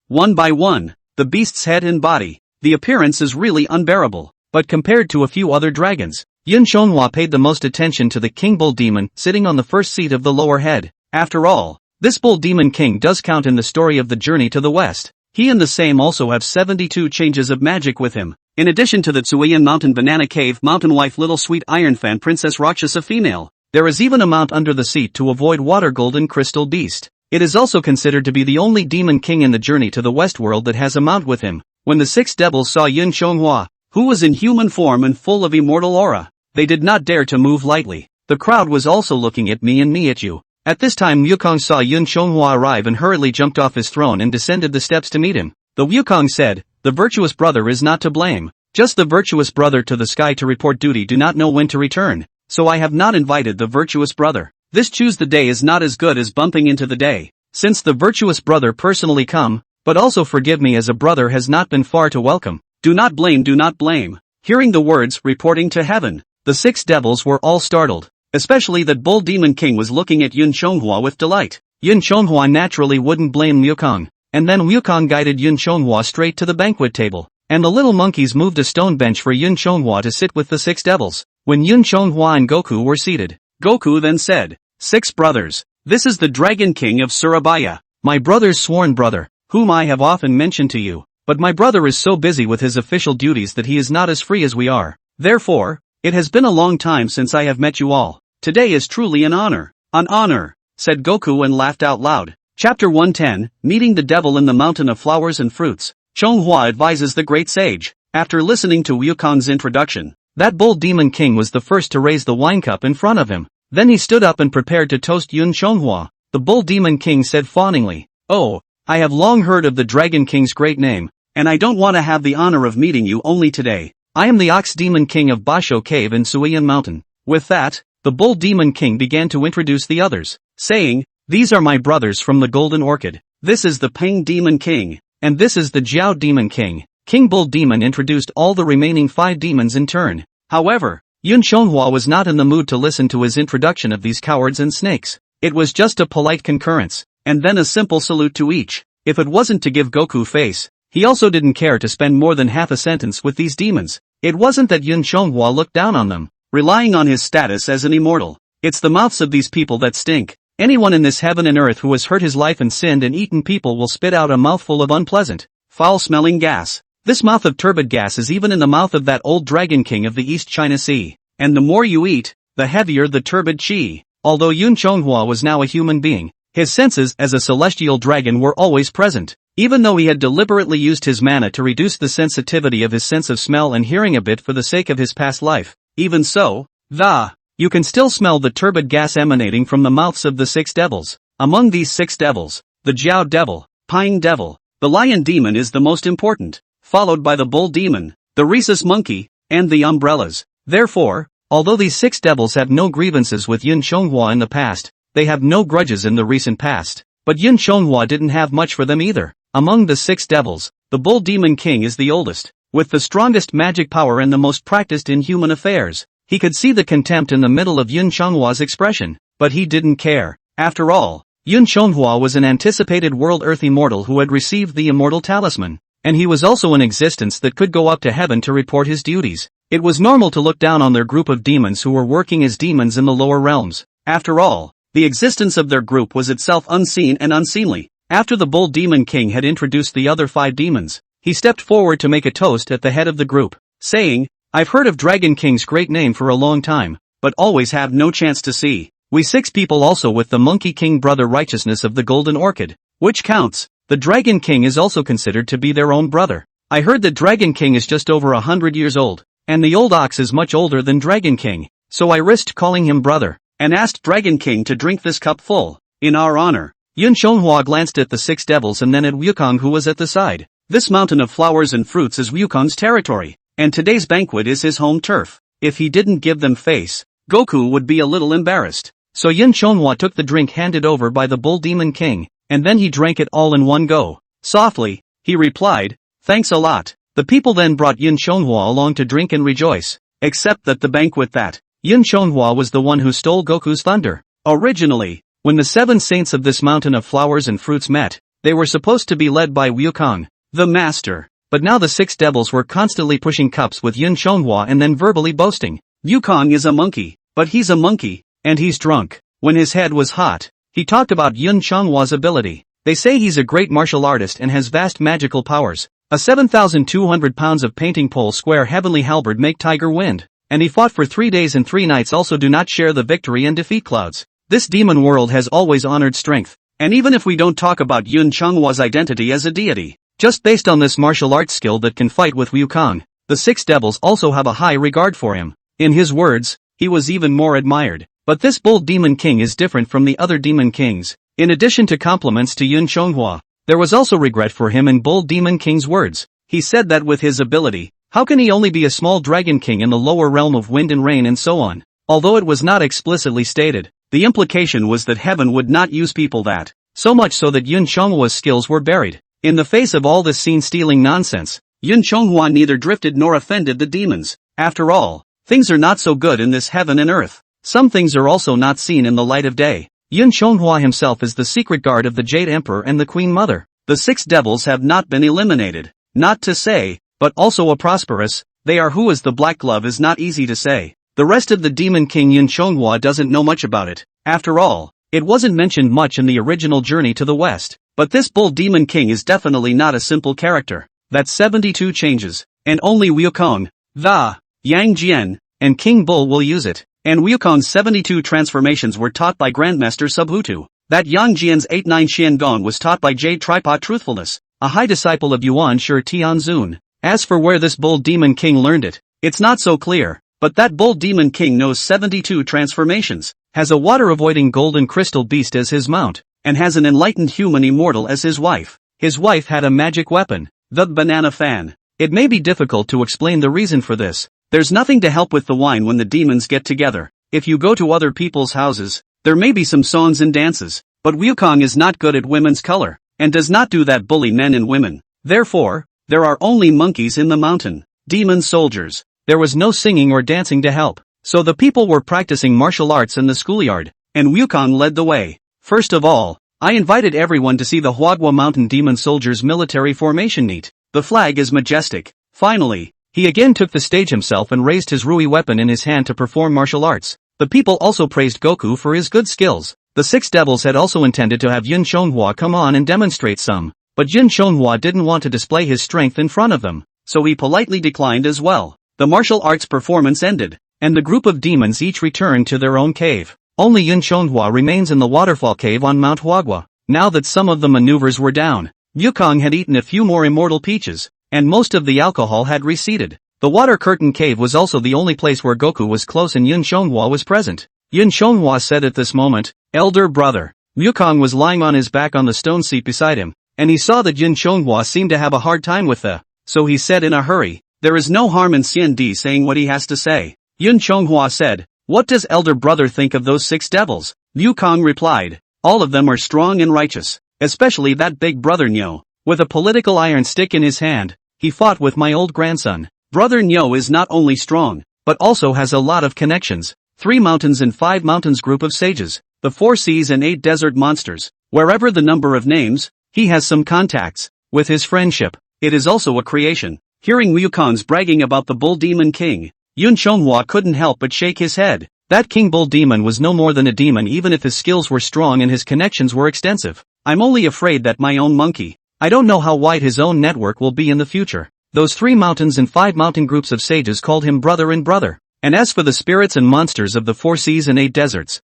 one by one, the beast's head and body. The appearance is really unbearable. But compared to a few other dragons, Yun Chonghua paid the most attention to the King Bull Demon sitting on the first seat of the lower head. After all, this Bull Demon King does count in the story of the journey to the west. He and the same also have 72 changes of magic with him. In addition to the Tsuiyan Mountain Banana Cave Mountain Wife Little Sweet Iron Fan Princess Rakshasa Female, there is even a mount under the seat to avoid Water Golden Crystal Beast. It is also considered to be the only Demon King in the journey to the west world that has a mount with him. When the 6 devils saw Yun Chonghua, who was in human form and full of immortal aura, they did not dare to move lightly. The crowd was also looking at me and me at you. At this time Wukong saw Yun Chonghua arrive and hurriedly jumped off his throne and descended the steps to meet him. The Wukong said, "The virtuous brother is not to blame. Just the virtuous brother to the sky to report duty do not know when to return, so I have not invited the virtuous brother. This choose the day is not as good as bumping into the day. Since the virtuous brother personally come, but also forgive me as a brother has not been far to welcome. Do not blame, do not blame." Hearing the words reporting to heaven, the 6 devils were all startled. Especially that Bull Demon King was looking at Yun Chonghua with delight. Yun Chonghua naturally wouldn't blame Wukong. And then Wukong guided Yun Chonghua straight to the banquet table. And the little monkeys moved a stone bench for Yun Chonghua to sit with the 6 devils. When Yun Chonghua and Goku were seated, Goku then said, "6 brothers, this is the Dragon King of Surabaya, my brother's sworn brother, whom I have often mentioned to you. But my brother is so busy with his official duties that he is not as free as we are. Therefore, it has been a long time since I have met you all. Today is truly an honor." "An honor," said Goku and laughed out loud. Chapter 110, Meeting the Devil in the Mountain of Flowers and Fruits. Chonghua advises the great sage. After listening to Wukong's introduction, that Bull Demon King was the first to raise the wine cup in front of him. Then he stood up and prepared to toast Yun Chonghua. The Bull Demon King said fawningly, "Oh, I have long heard of the Dragon King's great name, and I don't want to have the honor of meeting you only today. I am the Ox Demon King of Basho Cave in Tsuiyan Mountain." With that, the Bull Demon King began to introduce the others, saying, "These are my brothers from the Golden Orchid. This is the Ping Demon King, and this is the Jiao Demon King." King Bull Demon introduced all the remaining 5 demons in turn. However, Yun Chonghua was not in the mood to listen to his introduction of these cowards and snakes. It was just a polite concurrence, and then a simple salute to each. If it wasn't to give Goku face, he also didn't care to spend more than half a sentence with these demons. It wasn't that Yun Chonghua looked down on them, relying on his status as an immortal. It's the mouths of these people that stink. Anyone in this heaven and earth who has hurt his life and sinned and eaten people will spit out a mouthful of unpleasant, foul-smelling gas. This mouth of turbid gas is even in the mouth of that old dragon king of the East China Sea. And the more you eat, the heavier the turbid chi. Although Yun Chonghua was now a human being, his senses as a celestial dragon were always present. Even though he had deliberately used his mana to reduce the sensitivity of his sense of smell and hearing a bit for the sake of his past life, even so, you can still smell the turbid gas emanating from the mouths of the 6 devils. Among these 6 devils, the Jiao devil, Pine devil, the lion demon is the most important, followed by the bull demon, the rhesus monkey, and the umbrellas. Therefore, although these 6 devils have no grievances with Yun Chonghua in the past, they have no grudges in the recent past. But Yun Chonghua didn't have much for them either. Among the 6 devils, the bull demon king is the oldest, with the strongest magic power and the most practiced in human affairs. He could see the contempt in the middle of Yun Chonghua's expression, but he didn't care. After all, Yun Chonghua was an anticipated world earth immortal who had received the immortal talisman, and he was also an existence that could go up to heaven to report his duties. It was normal to look down on their group of demons who were working as demons in the lower realms. After all, the existence of their group was itself unseen and unseemly. After the bull demon king had introduced the other 5 demons, he stepped forward to make a toast at the head of the group, saying, "I've heard of Dragon King's great name for a long time, but always have no chance to see. We 6 people also with the Monkey King brother righteousness of the Golden Orchid, which counts. The Dragon King is also considered to be their own brother. I heard that Dragon King is just over 100 years old, and the old ox is much older than Dragon King, so I risked calling him brother, and asked Dragon King to drink this cup full, in our honor." Yun Chonghua glanced at the 6 devils and then at Wukong who was at the side. This mountain of flowers and fruits is Wukong's territory, and today's banquet is his home turf. If he didn't give them face, Goku would be a little embarrassed. So Yun Chonghua took the drink handed over by the Bull Demon King, and then he drank it all in one go. Softly, he replied, "Thanks a lot." The people then brought Yun Chonghua along to drink and rejoice, except that the banquet that Yun Chonghua was the one who stole Goku's thunder. Originally, when the 7 saints of this mountain of flowers and fruits met, they were supposed to be led by Wukong, the master. But now the 6 devils were constantly pushing cups with Yun Chonghua and then verbally boasting. Wukong is a monkey, but he's a monkey, and he's drunk. When his head was hot, he talked about Yun Chonghua's ability. They say he's a great martial artist and has vast magical powers. A 7,200 pounds of painting pole square heavenly halberd make tiger wind, and he fought for 3 days and 3 nights also do not share the victory and defeat clouds. This demon world has always honored strength, and even if we don't talk about Yun Chonghua's identity as a deity, just based on this martial arts skill that can fight with Wukong, the 6 devils also have a high regard for him. In his words, he was even more admired. But this Bull Demon King is different from the other demon kings. In addition to compliments to Yun Chonghua, there was also regret for him in Bull Demon King's words. He said that with his ability, how can he only be a small dragon king in the lower realm of wind and rain and so on? Although it was not explicitly stated, the implication was that heaven would not use people that, so much so that Yun Chonghua's skills were buried. In the face of all this scene-stealing nonsense, Yun Chonghua neither drifted nor offended the demons. After all, things are not so good in this heaven and earth. Some things are also not seen in the light of day. Yun Chonghua himself is the secret guard of the Jade Emperor and the Queen Mother. The 6 devils have not been eliminated. Not to say, but also a prosperous, they are who is the black glove is not easy to say. The rest of the Demon King Yun Chonghua doesn't know much about it. After all, it wasn't mentioned much in the original Journey to the West. But this Bull Demon King is definitely not a simple character. That's 72 changes, and only Wukong, the Yang Jian, and King Bull will use it. And Wukong's 72 transformations were taught by Grandmaster Subhutu. That Yang Jian's 8-9 Xian Gong was taught by Jade Tripod Truthfulness, a high disciple of Yuan Shi Tianzun. As for where this Bull Demon King learned it, it's not so clear. But that Bull Demon King knows 72 transformations, has a water-avoiding golden crystal beast as his mount, and has an enlightened human immortal as his wife. His wife had a magic weapon, the banana fan. It may be difficult to explain the reason for this. There's nothing to help with the wine when the demons get together. If you go to other people's houses, there may be some songs and dances, but Wukong is not good at women's color, and does not do that bully men and women. Therefore, there are only monkeys in the mountain, demon soldiers. There was no singing or dancing to help, so the people were practicing martial arts in the schoolyard, and Wukong led the way. First of all, I invited everyone to see the Huagua Mountain Demon Soldiers military formation neat. The flag is majestic. Finally, he again took the stage himself and raised his Rui weapon in his hand to perform martial arts. The people also praised Goku for his good skills. The six devils had also intended to have Yun Shonghua come on and demonstrate some, but Yun Shonghua didn't want to display his strength in front of them, so he politely declined as well. The martial arts performance ended, and the group of demons each returned to their own cave. Only Yun Shonghua remains in the waterfall cave on Mount Huagua. Now that some of the maneuvers were down, Wukong had eaten a few more immortal peaches, and most of the alcohol had receded. The water curtain cave was also the only place where Goku was close and Yun Shonghua was present. Yun Shonghua said at this moment, "Elder brother." Wukong was lying on his back on the stone seat beside him, and he saw that Yun Shonghua seemed to have a hard time with so he said in a hurry, "There is no harm in Xian Di saying what he has to say." Yun Shonghua said, "What does elder brother think of those six devils?" Wukong replied, "All of them are strong and righteous, especially that big brother Nyo. With a political iron stick in his hand, he fought with my old grandson. Brother Nyo is not only strong, but also has a lot of connections. 3 mountains and 5 mountains group of sages, the 4 seas and 8 desert monsters. Wherever the number of names, he has some contacts. With his friendship, it is also a creation." Hearing Wukong's bragging about the Bull Demon King, Yun Shonghua couldn't help but shake his head. That King Bull Demon was no more than a demon even if his skills were strong and his connections were extensive. I'm only afraid that my own monkey, I don't know how wide his own network will be in the future. Those 3 mountains and 5 mountain groups of sages called him brother and brother. And as for the spirits and monsters of the 4 seas and 8 deserts,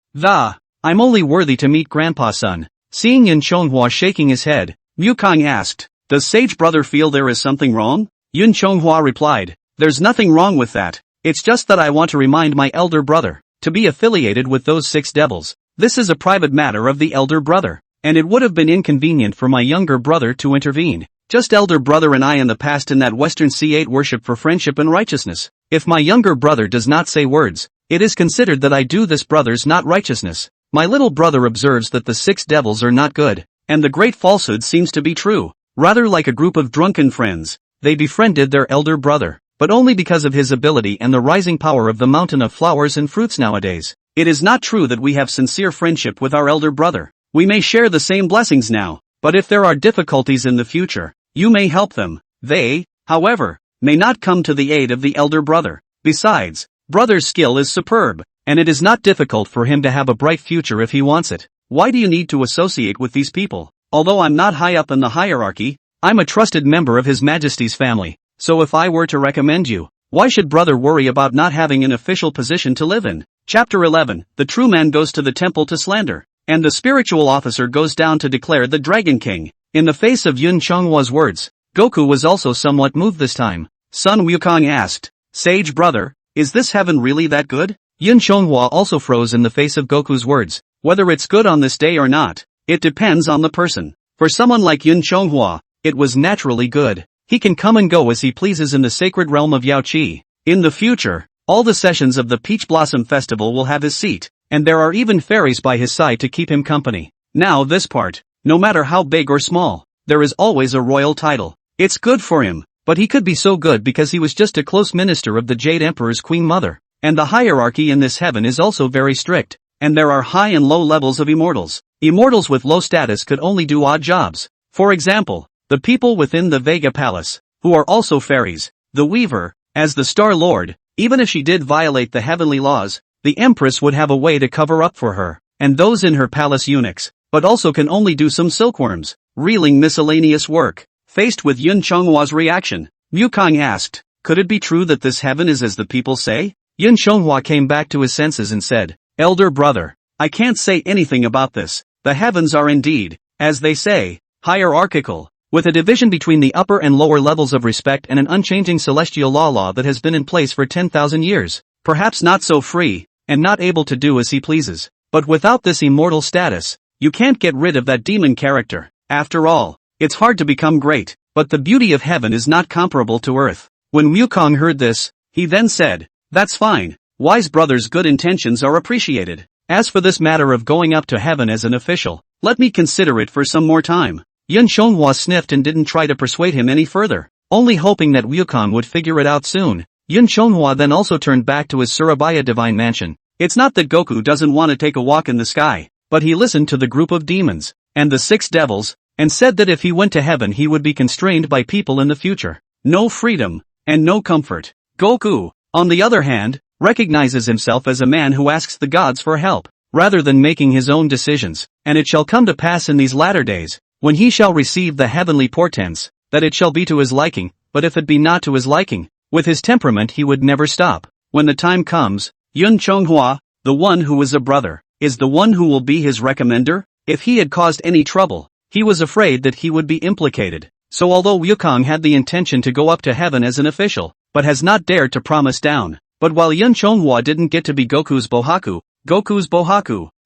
I'm only worthy to meet Grandpa's son. Seeing Yun Shonghua shaking his head, Wukong asked, "Does Sage Brother feel there is something wrong?" Yun Shonghua replied, "There's nothing wrong with that. It's just that I want to remind my elder brother to be affiliated with those 6 devils. This is a private matter of the elder brother, and it would have been inconvenient for my younger brother to intervene. Just elder brother and I in the past in that Western C8 worship for friendship and righteousness. If my younger brother does not say words, it is considered that I do this brother's not righteousness. My little brother observes that the 6 devils are not good, and the great falsehood seems to be true. Rather like a group of drunken friends, they befriended their elder brother, but only because of his ability and the rising power of the mountain of flowers and fruits nowadays. It is not true that we have sincere friendship with our elder brother. We may share the same blessings now, but if there are difficulties in the future, you may help them. They, however, may not come to the aid of the elder brother. Besides, brother's skill is superb, and it is not difficult for him to have a bright future if he wants it. Why do you need to associate with these people? Although I'm not high up in the hierarchy, I'm a trusted member of His Majesty's family, so if I were to recommend you, why should brother worry about not having an official position to live in?" Chapter 11, The True Man Goes to the Temple to Slander, and the spiritual officer goes down to declare the Dragon King. In the face of Yun Shonghua's words, Goku was also somewhat moved this time. Son Wukong asked, "Sage brother, is this heaven really that good?" Yun Shonghua also froze in the face of Goku's words. Whether it's good on this day or not, it depends on the person. For someone like Yun Shonghua, it was naturally good. He can come and go as he pleases in the sacred realm of Yaoqi. In the future, all the sessions of the Peach Blossom Festival will have his seat, and there are even fairies by his side to keep him company. Now this part, no matter how big or small, there is always a royal title. It's good for him, but he could be so good because he was just a close minister of the Jade Emperor's Queen Mother. And the hierarchy in this heaven is also very strict, and there are high and low levels of immortals. Immortals with low status could only do odd jobs. For example, the people within the Vega Palace, who are also fairies. The Weaver, as the Star Lord, even if she did violate the heavenly laws, the Empress would have a way to cover up for her, and those in her palace eunuchs, but also can only do some silkworms, reeling miscellaneous work. Faced with Yun Chonghua's reaction, Wukong asked, "Could it be true that this heaven is as the people say?" Yun Chonghua came back to his senses and said, "Elder brother, I can't say anything about this. The heavens are indeed, as they say, hierarchical, with a division between the upper and lower levels of respect and an unchanging celestial law that has been in place for 10,000 years. Perhaps not so free, and not able to do as he pleases. But without this immortal status, you can't get rid of that demon character. After all, it's hard to become great, but the beauty of heaven is not comparable to earth." When Wukong heard this, he then said, "That's fine. Wise brother's good intentions are appreciated. As for this matter of going up to heaven as an official, let me consider it for some more time." Yun Shonghua sniffed and didn't try to persuade him any further, only hoping that Wukong would figure it out soon. Yun Shonghua then also turned back to his Surabaya divine mansion. It's not that Goku doesn't want to take a walk in the sky, but he listened to the group of demons, and the 6 devils, and said that if he went to heaven he would be constrained by people in the future. No freedom, and no comfort. Goku, on the other hand, recognizes himself as a man who asks the gods for help, rather than making his own decisions, and it shall come to pass in these latter days, when he shall receive the heavenly portents, that it shall be to his liking, but if it be not to his liking, with his temperament he would never stop. When the time comes, Yun Chonghua, the one who is a brother, is the one who will be his recommender. If he had caused any trouble, he was afraid that he would be implicated. So although Wukong had the intention to go up to heaven as an official, but has not dared to promise down. But while Yun Chonghua didn't get to be Goku's Bohaku,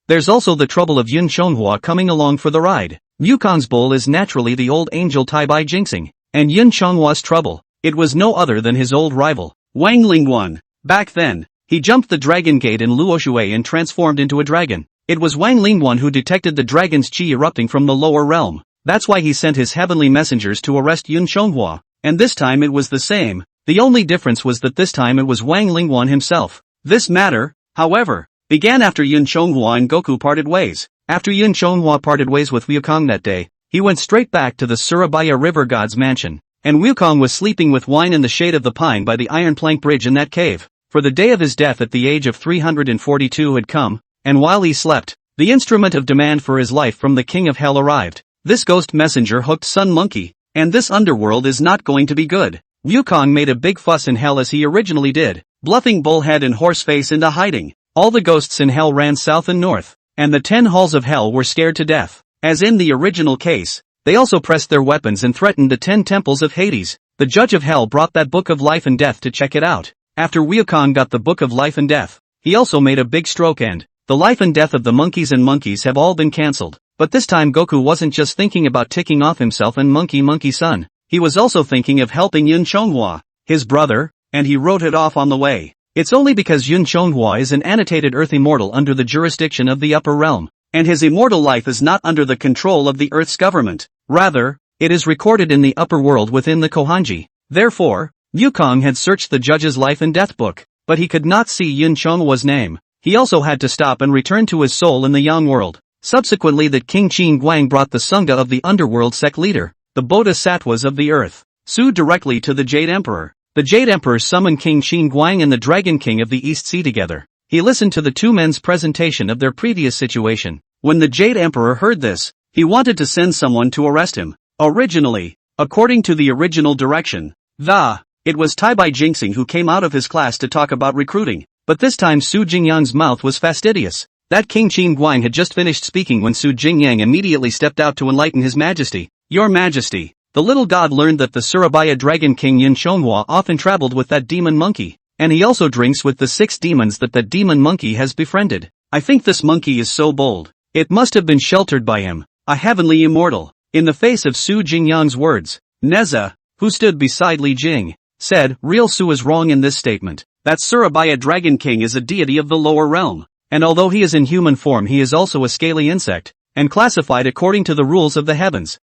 there's also the trouble of Yun Chonghua coming along for the ride. Wukong's bull is naturally the old angel Tai Bai Jinxing, and Yun Chonghua's trouble, it was no other than his old rival, Wang Lingguan. Back then, he jumped the dragon gate in Luoshui and transformed into a dragon. It was Wang Lingguan who detected the dragon's chi erupting from the lower realm. That's why he sent his heavenly messengers to arrest Yun Chonghua, and this time it was the same. The only difference was that this time it was Wang Lingguan himself. This matter, however, began after Yun Chonghua and Goku parted ways. After Yun Chonghua parted ways with Wukong that day, he went straight back to the Surabaya River God's mansion, and Wukong was sleeping with wine in the shade of the pine by the iron plank bridge in that cave. For the day of his death at the age of 342 had come, and while he slept, the instrument of demand for his life from the King of Hell arrived. This ghost messenger hooked Sun Monkey, and this underworld is not going to be good. Wukong made a big fuss in hell as he originally did, bluffing Bullhead and Horseface into hiding. All the ghosts in hell ran south and north, and the 10 halls of hell were scared to death. As in the original case, they also pressed their weapons and threatened the 10 temples of Hades. The judge of hell brought that book of life and death to check it out. After Wukong got the book of life and death, he also made a big stroke and the life and death of the monkeys and monkeys have all been cancelled. But this time Goku wasn't just thinking about ticking off himself and Monkey Son. He was also thinking of helping Yun Chonghua, his brother, and he wrote it off on the way. It's only because Yun Chonghua is an annotated earth immortal under the jurisdiction of the upper realm, and his immortal life is not under the control of the earth's government. Rather, it is recorded in the upper world within the Kohanji. Therefore, Wukong had searched the judge's life and death book, but he could not see Yun Chonghua's name. He also had to stop and return to his soul in the Yang world. Subsequently that King Qin Guang brought the Sangha of the underworld sect leader, the Bodhisattvas of the earth, Su directly to the Jade Emperor. The Jade Emperor summoned King Qin Guang and the Dragon King of the East Sea together. He listened to the two men's presentation of their previous situation. When the Jade Emperor heard this, he wanted to send someone to arrest him. Originally, according to the original direction, it was Tai Bai Jinxing who came out of his class to talk about recruiting. But this time Su Jingyang's mouth was fastidious. That King Qin Guang had just finished speaking when Su Jingyang immediately stepped out to enlighten his majesty. Your majesty, the little god learned that the Surabaya Dragon King Yun Chonghua often traveled with that demon monkey, and he also drinks with the 6 demons that demon monkey has befriended. I think this monkey is so bold. It must have been sheltered by him, a heavenly immortal. In the face of Su Jingyang's words, Neza, who stood beside Li Jing, said, Real Su is wrong in this statement. That Surabaya Dragon King is a deity of the lower realm, and although he is in human form he is also a scaly insect, and classified according to the rules of the heavens.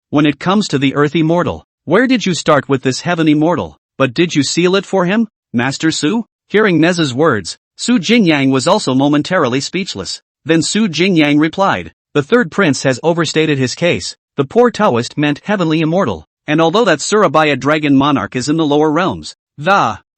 When it comes to the earth immortal, where did you start with this heaven immortal? But did you seal it for him, Master Su? Hearing Neza's words, Su Jingyang was also momentarily speechless. Then Su Jingyang replied, the third prince has overstated his case. The poor Taoist meant heavenly immortal, and although that Surabaya dragon monarch is in the lower realms,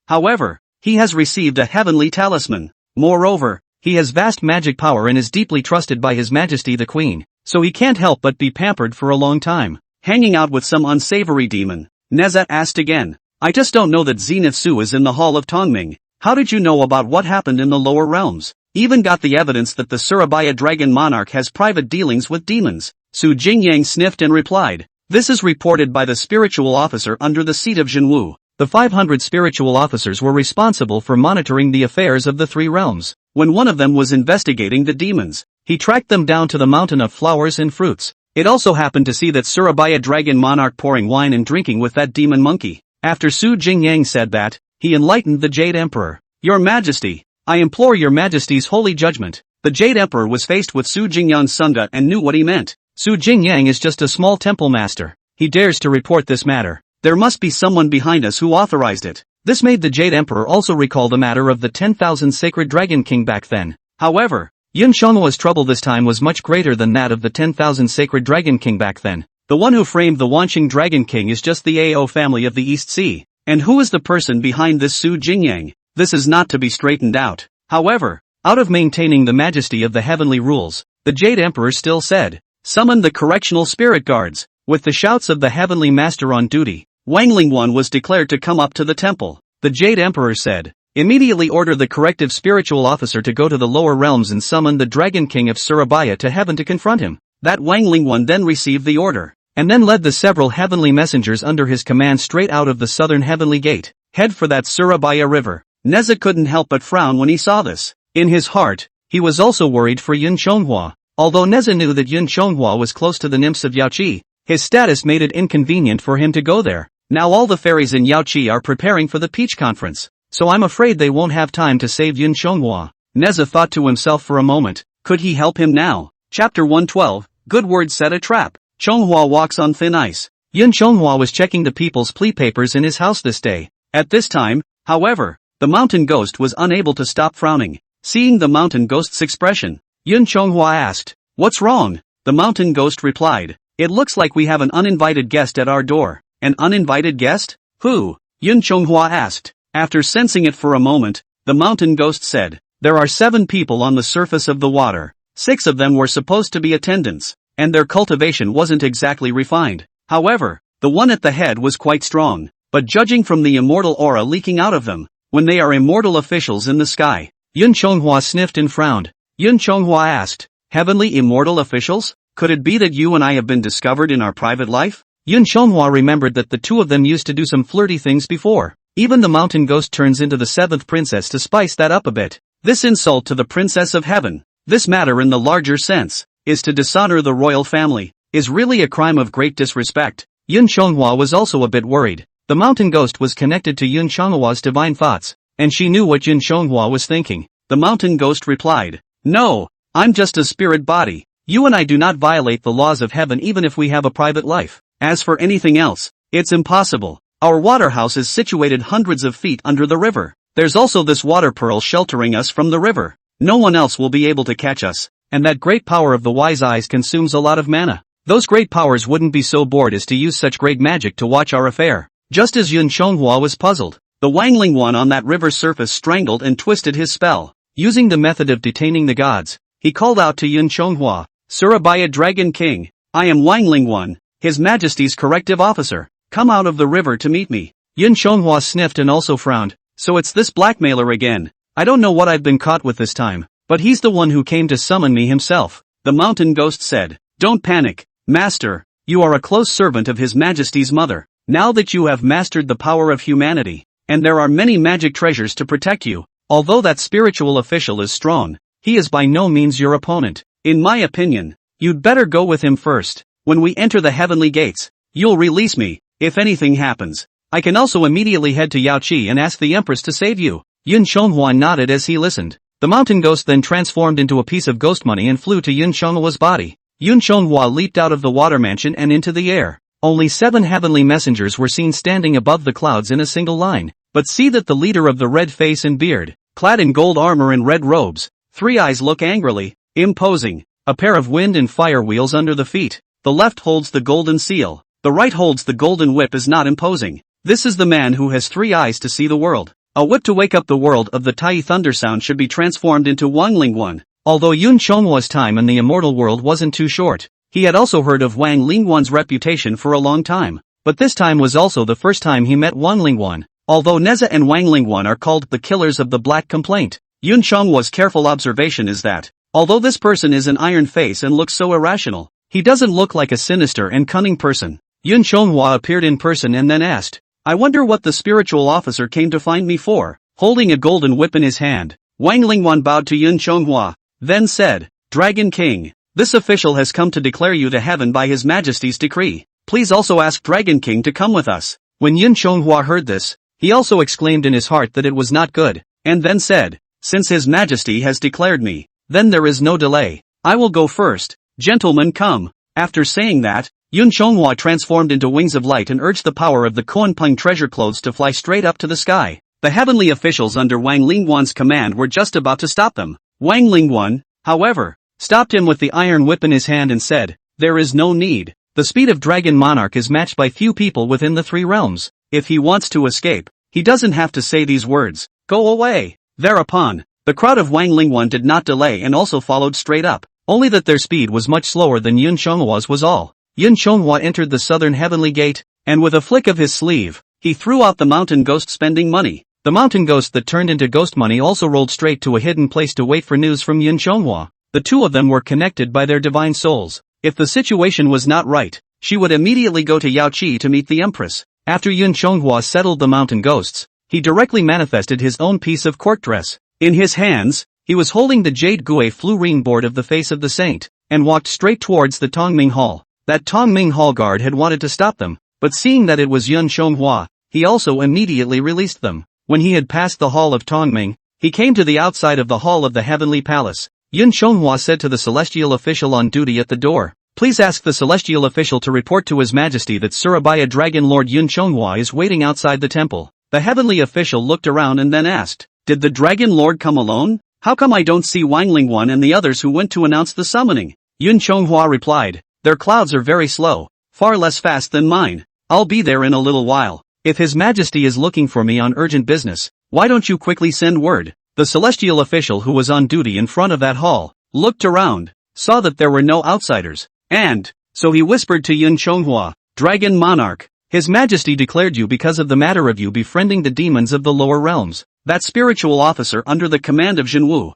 however, he has received a heavenly talisman. Moreover, he has vast magic power and is deeply trusted by His Majesty the Queen, so he can't help but be pampered for a long time. Hanging out with some unsavory demon, Neza asked again. I just don't know that Zenith Su is in the Hall of Tongming. How did you know about what happened in the lower realms? Even got the evidence that the Surabaya dragon monarch has private dealings with demons. Su Jingyang sniffed and replied, this is reported by the spiritual officer under the seat of Jinwu. The 500 spiritual officers were responsible for monitoring the affairs of the 3 realms. When one of them was investigating the demons, he tracked them down to the mountain of flowers and fruits. It also happened to see that Surabaya dragon monarch pouring wine and drinking with that demon monkey. After Su Jingyang said that, he enlightened the Jade Emperor. Your Majesty, I implore your Majesty's holy judgment. The Jade Emperor was faced with Su Jingyang's sangha and knew what he meant. Su Jingyang is just a small temple master. He dares to report this matter. There must be someone behind us who authorized it. This made the Jade Emperor also recall the matter of the 10,000 sacred Dragon King back then. However, Yun Shenghua's trouble this time was much greater than that of the 10,000 sacred Dragon King back then. The one who framed the Wanqing Dragon King is just the AO family of the East Sea. And who is the person behind this Su Jingyang? This is not to be straightened out. However, out of maintaining the majesty of the heavenly rules, the Jade Emperor still said, "Summon the correctional spirit guards." With the shouts of the heavenly master on duty, Wang Lingwan was declared to come up to the temple. The Jade Emperor said, "Immediately order the corrective spiritual officer to go to the lower realms and summon the Dragon King of Surabaya to heaven to confront him." That Wang Lingwan then received the order, and then led the several heavenly messengers under his command straight out of the southern heavenly gate, head for that Surabaya river. Neza couldn't help but frown when he saw this. In his heart, he was also worried for Yun Shonghua. Although Neza knew that Yun Shonghua was close to the nymphs of Yaoqi, his status made it inconvenient for him to go there. Now all the fairies in Yaoqi are preparing for the Peach Conference, so I'm afraid they won't have time to save Yun Shonghua. Neza thought to himself for a moment, could he help him now? Chapter 112, Good Word Set a Trap. Chonghua walks on thin ice. Yun Chonghua was checking the people's plea papers in his house this day. At this time, however, the mountain ghost was unable to stop frowning. Seeing the mountain ghost's expression, Yun Chonghua asked, "What's wrong?" The mountain ghost replied, "It looks like we have an uninvited guest at our door." "An uninvited guest? Who?" Yun Chonghua asked. After sensing it for a moment, the mountain ghost said, "There are 7 people on the surface of the water. 6 of them were supposed to be attendants, and their cultivation wasn't exactly refined. However, the one at the head was quite strong, but judging from the immortal aura leaking out of them, when they are immortal officials in the sky." Yun Chonghua sniffed and frowned. Yun Chonghua asked, "Heavenly immortal officials? Could it be that you and I have been discovered in our private life?" Yun Chonghua remembered that the two of them used to do some flirty things before. Even the mountain ghost turns into the 7th princess to spice that up a bit. This insult to the princess of heaven, this matter in the larger sense, is to dishonor the royal family, is really a crime of great disrespect. Yun Chonghua was also a bit worried. The mountain ghost was connected to Yun Chonghua's divine thoughts, and she knew what Yun Chonghua was thinking. The mountain ghost replied, "No, I'm just a spirit body. You and I do not violate the laws of heaven even if we have a private life. As for anything else, it's impossible. Our water house is situated hundreds of feet under the river. There's also this water pearl sheltering us from the river. No one else will be able to catch us, and that great power of the wise eyes consumes a lot of mana. Those great powers wouldn't be so bored as to use such great magic to watch our affair." Just as Yun Chonghua was puzzled, the Wangling one on that river's surface strangled and twisted his spell. Using the method of detaining the gods, he called out to Yun Chonghua, "Surabaya Dragon King, I am Wangling one, His Majesty's corrective officer. Come out of the river to meet me." Yun Chonghua sniffed and also frowned. So it's this blackmailer again. I don't know what I've been caught with this time, but he's the one who came to summon me himself. The mountain ghost said, "Don't panic, Master. You are a close servant of His Majesty's mother. Now that you have mastered the power of humanity, and there are many magic treasures to protect you, although that spiritual official is strong, he is by no means your opponent. In my opinion, you'd better go with him first. When we enter the heavenly gates, you'll release me, if anything happens. I can also immediately head to Yaoqi and ask the Empress to save you." Yun Chonghua nodded as he listened. The mountain ghost then transformed into a piece of ghost money and flew to Yun Chonghua's body. Yun Chonghua leaped out of the water mansion and into the air. Only 7 heavenly messengers were seen standing above the clouds in a single line. But see that the leader of the red face and beard, clad in gold armor and red robes, 3 eyes look angrily, imposing, a pair of wind and fire wheels under the feet. The left holds the golden seal, the right holds the golden whip is not imposing. This is the man who has 3 eyes to see the world. A whip to wake up the world of the Tai thunder sound should be transformed into Wangling one. Although Yun Chonghua's time in the immortal world wasn't too short, he had also heard of Wang Lingwan's reputation for a long time. But this time was also the first time he met Wang Lingwan. Although Neza and Wang Lingwan are called the killers of the Black Complaint, Yun Chonghua's careful observation is that, although this person is an iron face and looks so irrational, he doesn't look like a sinister and cunning person. Yun Chonghua appeared in person and then asked, "I wonder what the spiritual officer came to find me for." Holding a golden whip in his hand, Wang Lingwan bowed to Yun Chonghua, then said, "Dragon King, this official has come to declare you to heaven by His Majesty's decree. Please also ask Dragon King to come with us." When Yun Chonghua heard this, he also exclaimed in his heart that it was not good, and then said, "Since His Majesty has declared me, then there is no delay. I will go first. Gentlemen, come." After saying that, Yun Chonghua transformed into wings of light and urged the power of the Kuanpeng treasure clothes to fly straight up to the sky. The heavenly officials under Wang Lingwan's command were just about to stop them. "Wang Lingwan, however, stopped him with the iron whip in his hand and said, "There is no need. The speed of Dragon Monarch is matched by few people within the 3 realms. If he wants to escape, he doesn't have to say these words. Go away." Thereupon, the crowd of Wang Lingwan did not delay and also followed straight up, only that their speed was much slower than Yun Chonghwa's was all. Yun Chonghwa entered the southern heavenly gate, and with a flick of his sleeve, he threw out the mountain ghost spending money. The mountain ghost that turned into ghost money also rolled straight to a hidden place to wait for news from Yun Chonghwa. The two of them were connected by their divine souls. If the situation was not right, she would immediately go to Yao Qi to meet the empress. After Yun Chonghua settled the mountain ghosts, he directly manifested his own piece of court dress. In his hands, he was holding the jade gui fluorine board of the face of the saint, and walked straight towards the Tongming Hall. That Tongming Hall guard had wanted to stop them, but seeing that it was Yun Chonghua, he also immediately released them. When he had passed the hall of Tongming, he came to the outside of the hall of the heavenly palace. Yun Chonghua said to the celestial official on duty at the door, "Please ask the celestial official to report to His Majesty that Surabaya Dragon Lord Yun Chonghua is waiting outside the temple." The heavenly official looked around and then asked, "Did the Dragon Lord come alone? How come I don't see Wang Lingwan and the others who went to announce the summoning?" Yun Chonghua replied, "Their clouds are very slow, far less fast than mine. I'll be there in a little while. If His Majesty is looking for me on urgent business, why don't you quickly send word?" The celestial official who was on duty in front of that hall, looked around, saw that there were no outsiders, and, so he whispered to Yun Chonghua, "Dragon Monarch, His Majesty declared you because of the matter of you befriending the demons of the lower realms, that spiritual officer under the command of Jinwu."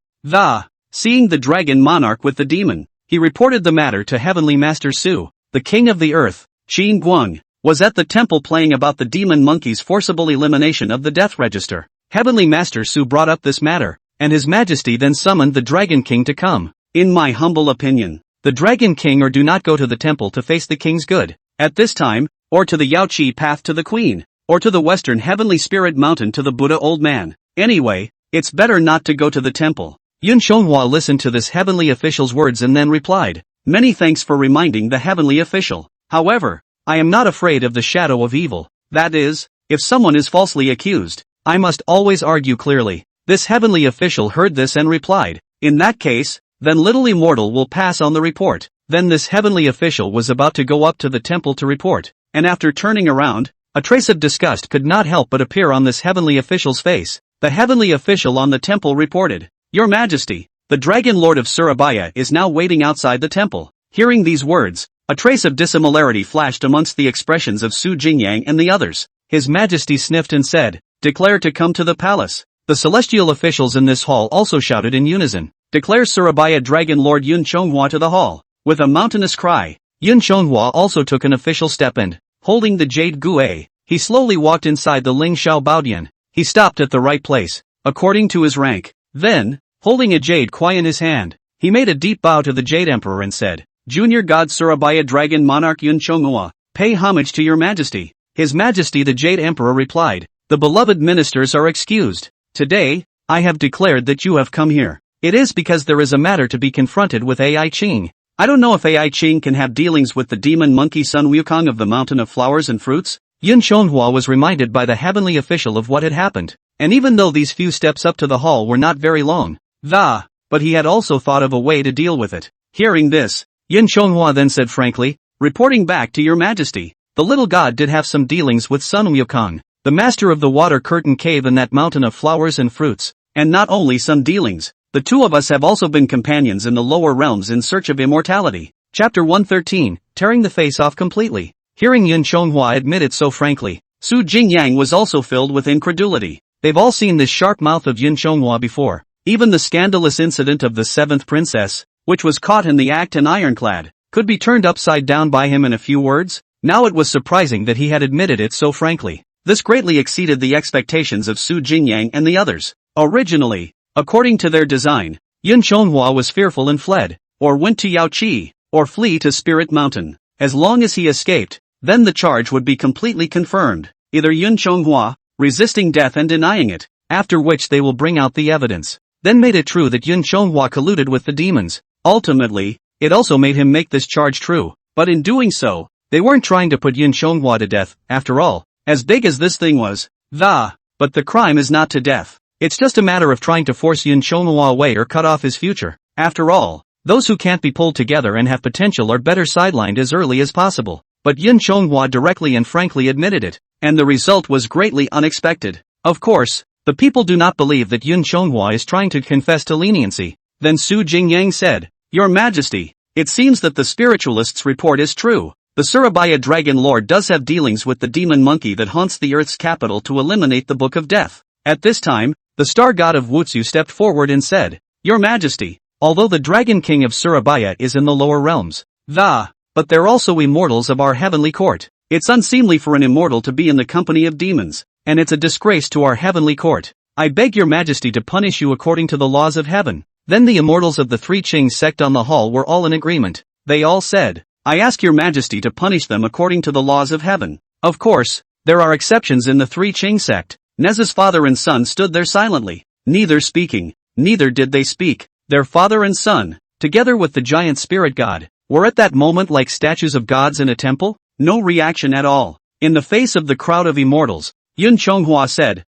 Seeing the Dragon Monarch with the demon, he reported the matter to Heavenly Master Su. The king of the earth, Qin Guang, was at the temple playing about the demon monkey's forcible elimination of the death register. Heavenly Master Su brought up this matter, and His Majesty then summoned the Dragon King to come. In my humble opinion, the Dragon King or do not go to the temple to face the king's good, at this time, or to the Yao Qi path to the queen, or to the western heavenly spirit mountain to the Buddha old man. Anyway, it's better not to go to the temple. Yun Chonghua listened to this heavenly official's words and then replied, "Many thanks for reminding the heavenly official. However, I am not afraid of the shadow of evil. That is, if someone is falsely accused, I must always argue clearly." This heavenly official heard this and replied, "In that case, then little immortal will pass on the report." Then this heavenly official was about to go up to the temple to report, and after turning around, a trace of disgust could not help but appear on this heavenly official's face. The heavenly official on the temple reported, "Your Majesty, the Dragon Lord of Surabaya is now waiting outside the temple." Hearing these words, a trace of dissimilarity flashed amongst the expressions of Su Jingyang and the others. His Majesty sniffed and said, "Declare to come to the palace." The celestial officials in this hall also shouted in unison, "Declare Surabaya Dragon Lord Yun Chonghua to the hall." With a mountainous cry, Yun Chonghua also took an official step and, holding the jade gui, he slowly walked inside the Ling Shao Baodian. He stopped at the right place, according to his rank. Then, holding a jade kui in his hand, he made a deep bow to the Jade Emperor and said, "Junior God Surabaya Dragon Monarch Yun Chonghua, pay homage to your Majesty." His Majesty the Jade Emperor replied, "The beloved ministers are excused. Today, I have declared that you have come here. It is because there is a matter to be confronted with Ai Qing. I don't know if Ai Qing can have dealings with the demon monkey Sun Wukong of the Mountain of Flowers and Fruits." Yun Chonghua was reminded by the heavenly official of what had happened, and even though these few steps up to the hall were not very long, but he had also thought of a way to deal with it. Hearing this, Yun Chonghua then said frankly, "Reporting back to your Majesty, the little god did have some dealings with Sun Wukong, the master of the water curtain cave in that mountain of flowers and fruits, and not only some dealings, the two of us have also been companions in the lower realms in search of immortality." Chapter 113, Tearing the Face Off Completely. Hearing Yun Chonghua admit it so frankly, Su Jingyang was also filled with incredulity. They've all seen this sharp mouth of Yun Chonghua before. Even the scandalous incident of the seventh princess, which was caught in the act and ironclad, could be turned upside down by him in a few words. Now it was surprising that he had admitted it so frankly. This greatly exceeded the expectations of Su Jingyang and the others. Originally, according to their design, Yun Chonghua was fearful and fled, or went to Yao Qi, or flee to Spirit Mountain. As long as he escaped, then the charge would be completely confirmed, either Yun Chonghua, resisting death and denying it, after which they will bring out the evidence, then made it true that Yun Chonghua colluded with the demons. Ultimately, it also made him make this charge true, but in doing so, they weren't trying to put Yun Chonghua to death, after all, as big as this thing was. But the crime is not to death. It's just a matter of trying to force Yun Chonghua away or cut off his future. After all, those who can't be pulled together and have potential are better sidelined as early as possible. But Yun Chonghua directly and frankly admitted it, and the result was greatly unexpected. Of course, the people do not believe that Yun Chonghua is trying to confess to leniency. Then Su Jingyang said, "Your Majesty, it seems that the spiritualist's report is true. The Surabaya Dragon Lord does have dealings with the demon monkey that haunts the Earth's capital to eliminate the Book of Death." At this time, the star god of Wutsu stepped forward and said, "Your Majesty, although the Dragon King of Surabaya is in the lower realms, but they're also immortals of our heavenly court. It's unseemly for an immortal to be in the company of demons, and it's a disgrace to our heavenly court. I beg your Majesty to punish you according to the laws of heaven." Then the immortals of the Three Qing sect on the hall were all in agreement. They all said, "I ask your Majesty to punish them according to the laws of heaven." Of course, there are exceptions in the Three Qing sect. Nez's father and son stood there silently, neither speaking, neither did they speak. Their father and son, together with the giant spirit god, were at that moment like statues of gods in a temple, no reaction at all. In the face of the crowd of immortals, Yun Chonghua said,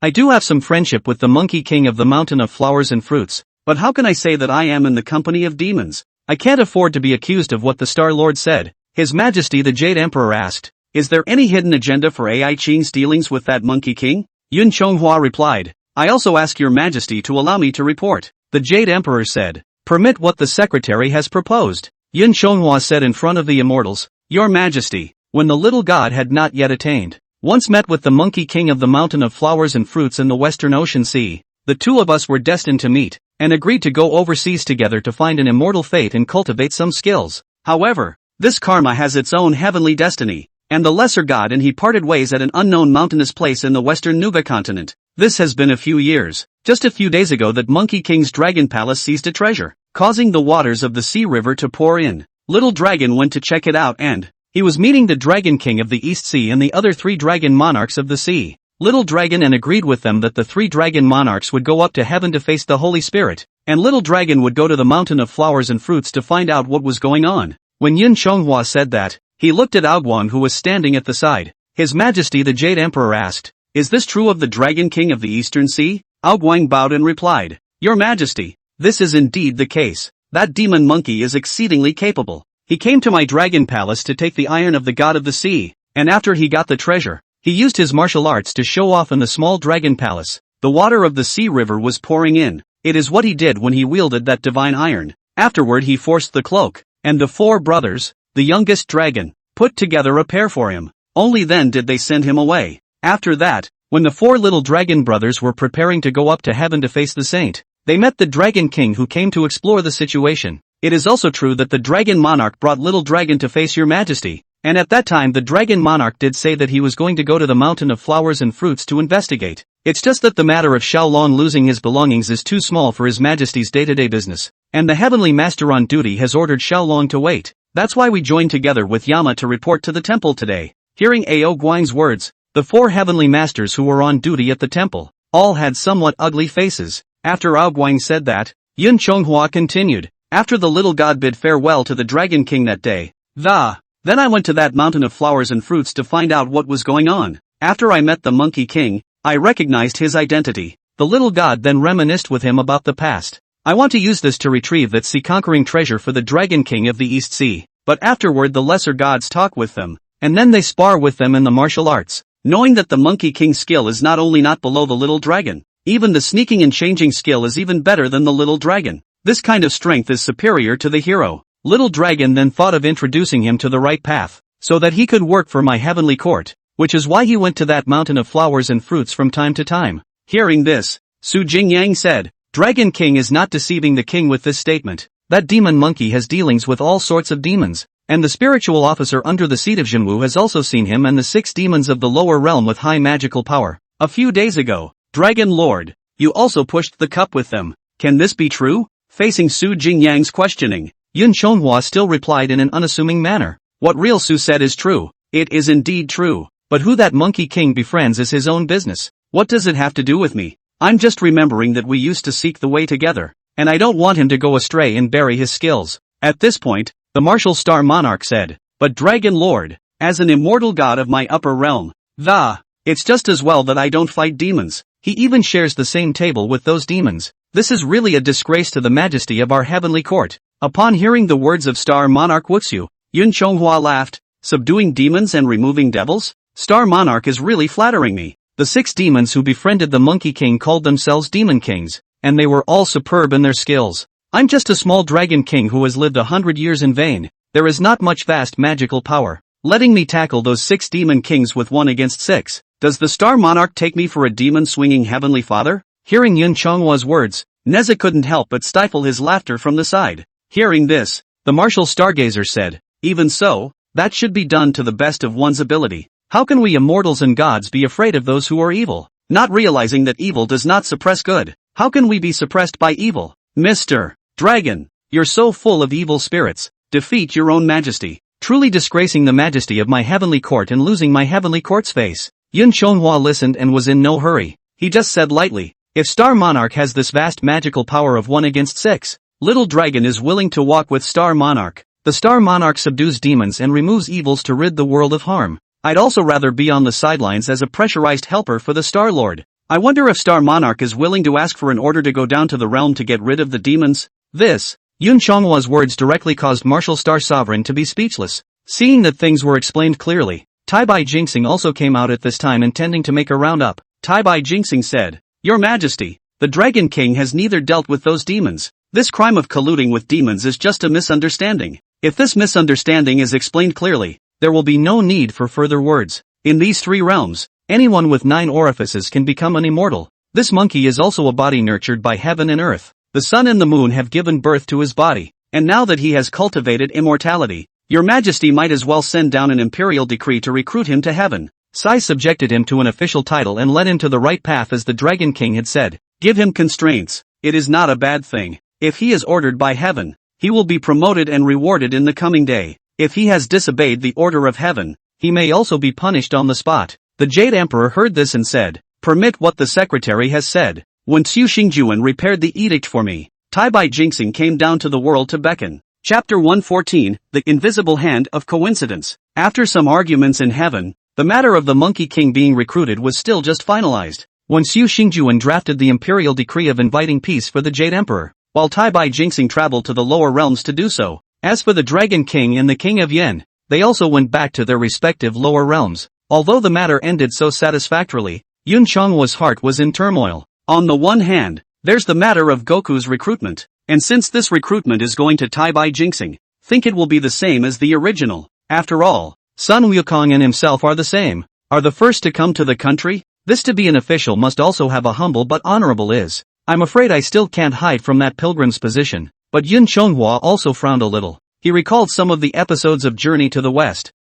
I do have some friendship with the Monkey King of the Mountain of Flowers and Fruits, but how can I say that I am in the company of demons? I can't afford to be accused of what the Star Lord said." His Majesty the Jade Emperor asked, "Is there any hidden agenda for Ai Qing's dealings with that Monkey King?" Yun Chonghua replied, "I also ask your Majesty to allow me to report." The Jade Emperor said, "Permit what the Secretary has proposed." Yun Chonghua said in front of the immortals, "Your Majesty, when the little god had not yet attained, once met with the Monkey King of the Mountain of Flowers and Fruits in the Western Ocean Sea, the two of us were destined to meet, and agreed to go overseas together to find an immortal fate and cultivate some skills. However, this karma has its own heavenly destiny, and the lesser god and he parted ways at an unknown mountainous place in the western Nuba continent. This has been a few years. Just a few days ago that Monkey King's dragon palace seized a treasure, causing the waters of the sea river to pour in. Little Dragon went to check it out and he was meeting the Dragon King of the East Sea and the other three dragon monarchs of the sea. Little Dragon and agreed with them that the three dragon monarchs would go up to heaven to face the Holy Spirit, and Little Dragon would go to the Mountain of Flowers and Fruits to find out what was going on. When Yun Chonghua said that, he looked at Aoguang who was standing at the side. His Majesty the Jade Emperor asked, "Is this true of the Dragon King of the Eastern Sea?" Aoguang bowed and replied, "Your Majesty, this is indeed the case. That demon monkey is exceedingly capable. He came to my dragon palace to take the iron of the god of the sea, and after he got the treasure, he used his martial arts to show off in the small dragon palace. The water of the sea river was pouring in. It is what he did when he wielded that divine iron. Afterward he forced the cloak, and the four brothers, the youngest dragon, put together a pair for him. Only then did they send him away. After that, when the four little dragon brothers were preparing to go up to heaven to face the saint, they met the Dragon King who came to explore the situation. It is also true that the Dragon Monarch brought Little Dragon to face your Majesty, and at that time the Dragon Monarch did say that he was going to go to the Mountain of Flowers and Fruits to investigate. It's just that the matter of Xiaolong losing his belongings is too small for his Majesty's day-to-day business, and the Heavenly Master on duty has ordered Xiaolong to wait. That's why we joined together with Yama to report to the temple today." Hearing Ao Guang's words, the four Heavenly Masters who were on duty at the temple, all had somewhat ugly faces. After Ao Guang said that, Yun Chonghua continued, "After the little god bid farewell to the Dragon King that day, then I went to that Mountain of Flowers and Fruits to find out what was going on. After I met the Monkey King, I recognized his identity. The little god then reminisced with him about the past. I want to use this to retrieve that sea-conquering treasure for the Dragon King of the East Sea. But afterward the lesser gods talk with them, and then they spar with them in the martial arts. Knowing that the Monkey King's skill is not only not below the little dragon, even the sneaking and changing skill is even better than the little dragon. This kind of strength is superior to the hero. Little Dragon then thought of introducing him to the right path, so that he could work for my heavenly court, which is why he went to that Mountain of Flowers and Fruits from time to time." Hearing this, Su Jingyang said, "Dragon King is not deceiving the king with this statement. That demon monkey has dealings with all sorts of demons, and the spiritual officer under the seat of Jinwu has also seen him and the 6 demons of the lower realm with high magical power. A few days ago, Dragon Lord, you also pushed the cup with them. Can this be true?" Facing Su Jingyang's questioning, Yun Chonghua still replied in an unassuming manner, "What real Su said is true. It is indeed true, but who that Monkey King befriends is his own business. What does it have to do with me? I'm just remembering that we used to seek the way together, and I don't want him to go astray and bury his skills." At this point, the Martial Star Monarch said, "But Dragon Lord, as an immortal god of my upper realm, it's just as well that I don't fight demons. He even shares the same table with those demons. This is really a disgrace to the majesty of our heavenly court. Upon hearing the words of Star Monarch Wuxu, Yun Chonghua laughed. Subduing demons and removing devils? Star Monarch is really flattering me. The 6 demons who befriended the Monkey King called themselves Demon Kings, and they were all superb in their skills. I'm just a small dragon king who has lived 100 years in vain. There is not much vast magical power. Letting me tackle those 6 demon kings with 1 against 6. Does the Star Monarch take me for a demon-swinging heavenly father? Hearing Yun Chonghua's words, Neza couldn't help but stifle his laughter from the side. Hearing this, the martial stargazer said, even so, that should be done to the best of one's ability. How can we immortals and gods be afraid of those who are evil? Not realizing that evil does not suppress good. How can we be suppressed by evil? Mr. Dragon, you're so full of evil spirits. Defeat your own majesty. Truly disgracing the majesty of my heavenly court and losing my heavenly court's face. Yun Chonghua listened and was in no hurry. He just said lightly, if Star Monarch has this vast magical power of 1 against 6, Little Dragon is willing to walk with Star Monarch. The Star Monarch subdues demons and removes evils to rid the world of harm. I'd also rather be on the sidelines as a pressurized helper for the Star Lord. I wonder if Star Monarch is willing to ask for an order to go down to the realm to get rid of the demons? This, Yun Chonghua's words directly caused Martial Star Sovereign to be speechless. Seeing that things were explained clearly, Tai Bai Jinxing also came out at this time intending to make a roundup. Tai Bai Jinxing said, Your Majesty, the Dragon King has neither dealt with those demons. This crime of colluding with demons is just a misunderstanding. If this misunderstanding is explained clearly, there will be no need for further words. In these 3 realms, anyone with 9 orifices can become an immortal. This monkey is also a body nurtured by heaven and earth. The sun and the moon have given birth to his body, and now that he has cultivated immortality, Your Majesty might as well send down an imperial decree to recruit him to heaven. Sai subjected him to an official title and led him to the right path as the Dragon King had said. Give him constraints. It is not a bad thing. If he is ordered by heaven, he will be promoted and rewarded in the coming day. If he has disobeyed the order of heaven, he may also be punished on the spot. The Jade Emperor heard this and said, Permit what the secretary has said. When Xu Xingjuan repaired the edict for me, Tai Bai Jinxing came down to the world to beckon. Chapter 114, The Invisible Hand of Coincidence. After some arguments in heaven, the matter of the Monkey King being recruited was still just finalized. When Xu Xingjuan drafted the imperial decree of inviting peace for the Jade Emperor, while Tai Bai Jinxing traveled to the lower realms to do so. As for the Dragon King and the King of Yen, they also went back to their respective lower realms. Although the matter ended so satisfactorily, Yun Chonghua's heart was in turmoil. On the one hand, there's the matter of Goku's recruitment, and since this recruitment is going to Tai Bai Jinxing, think it will be the same as the original. After all, Sun Wukong and himself are the same, are the first to come to the country. This to be an official must also have a humble but honorable is. I'm afraid I still can't hide from that pilgrim's position, but Yun Chonghua also frowned a little. He recalled some of the episodes of Journey to the West.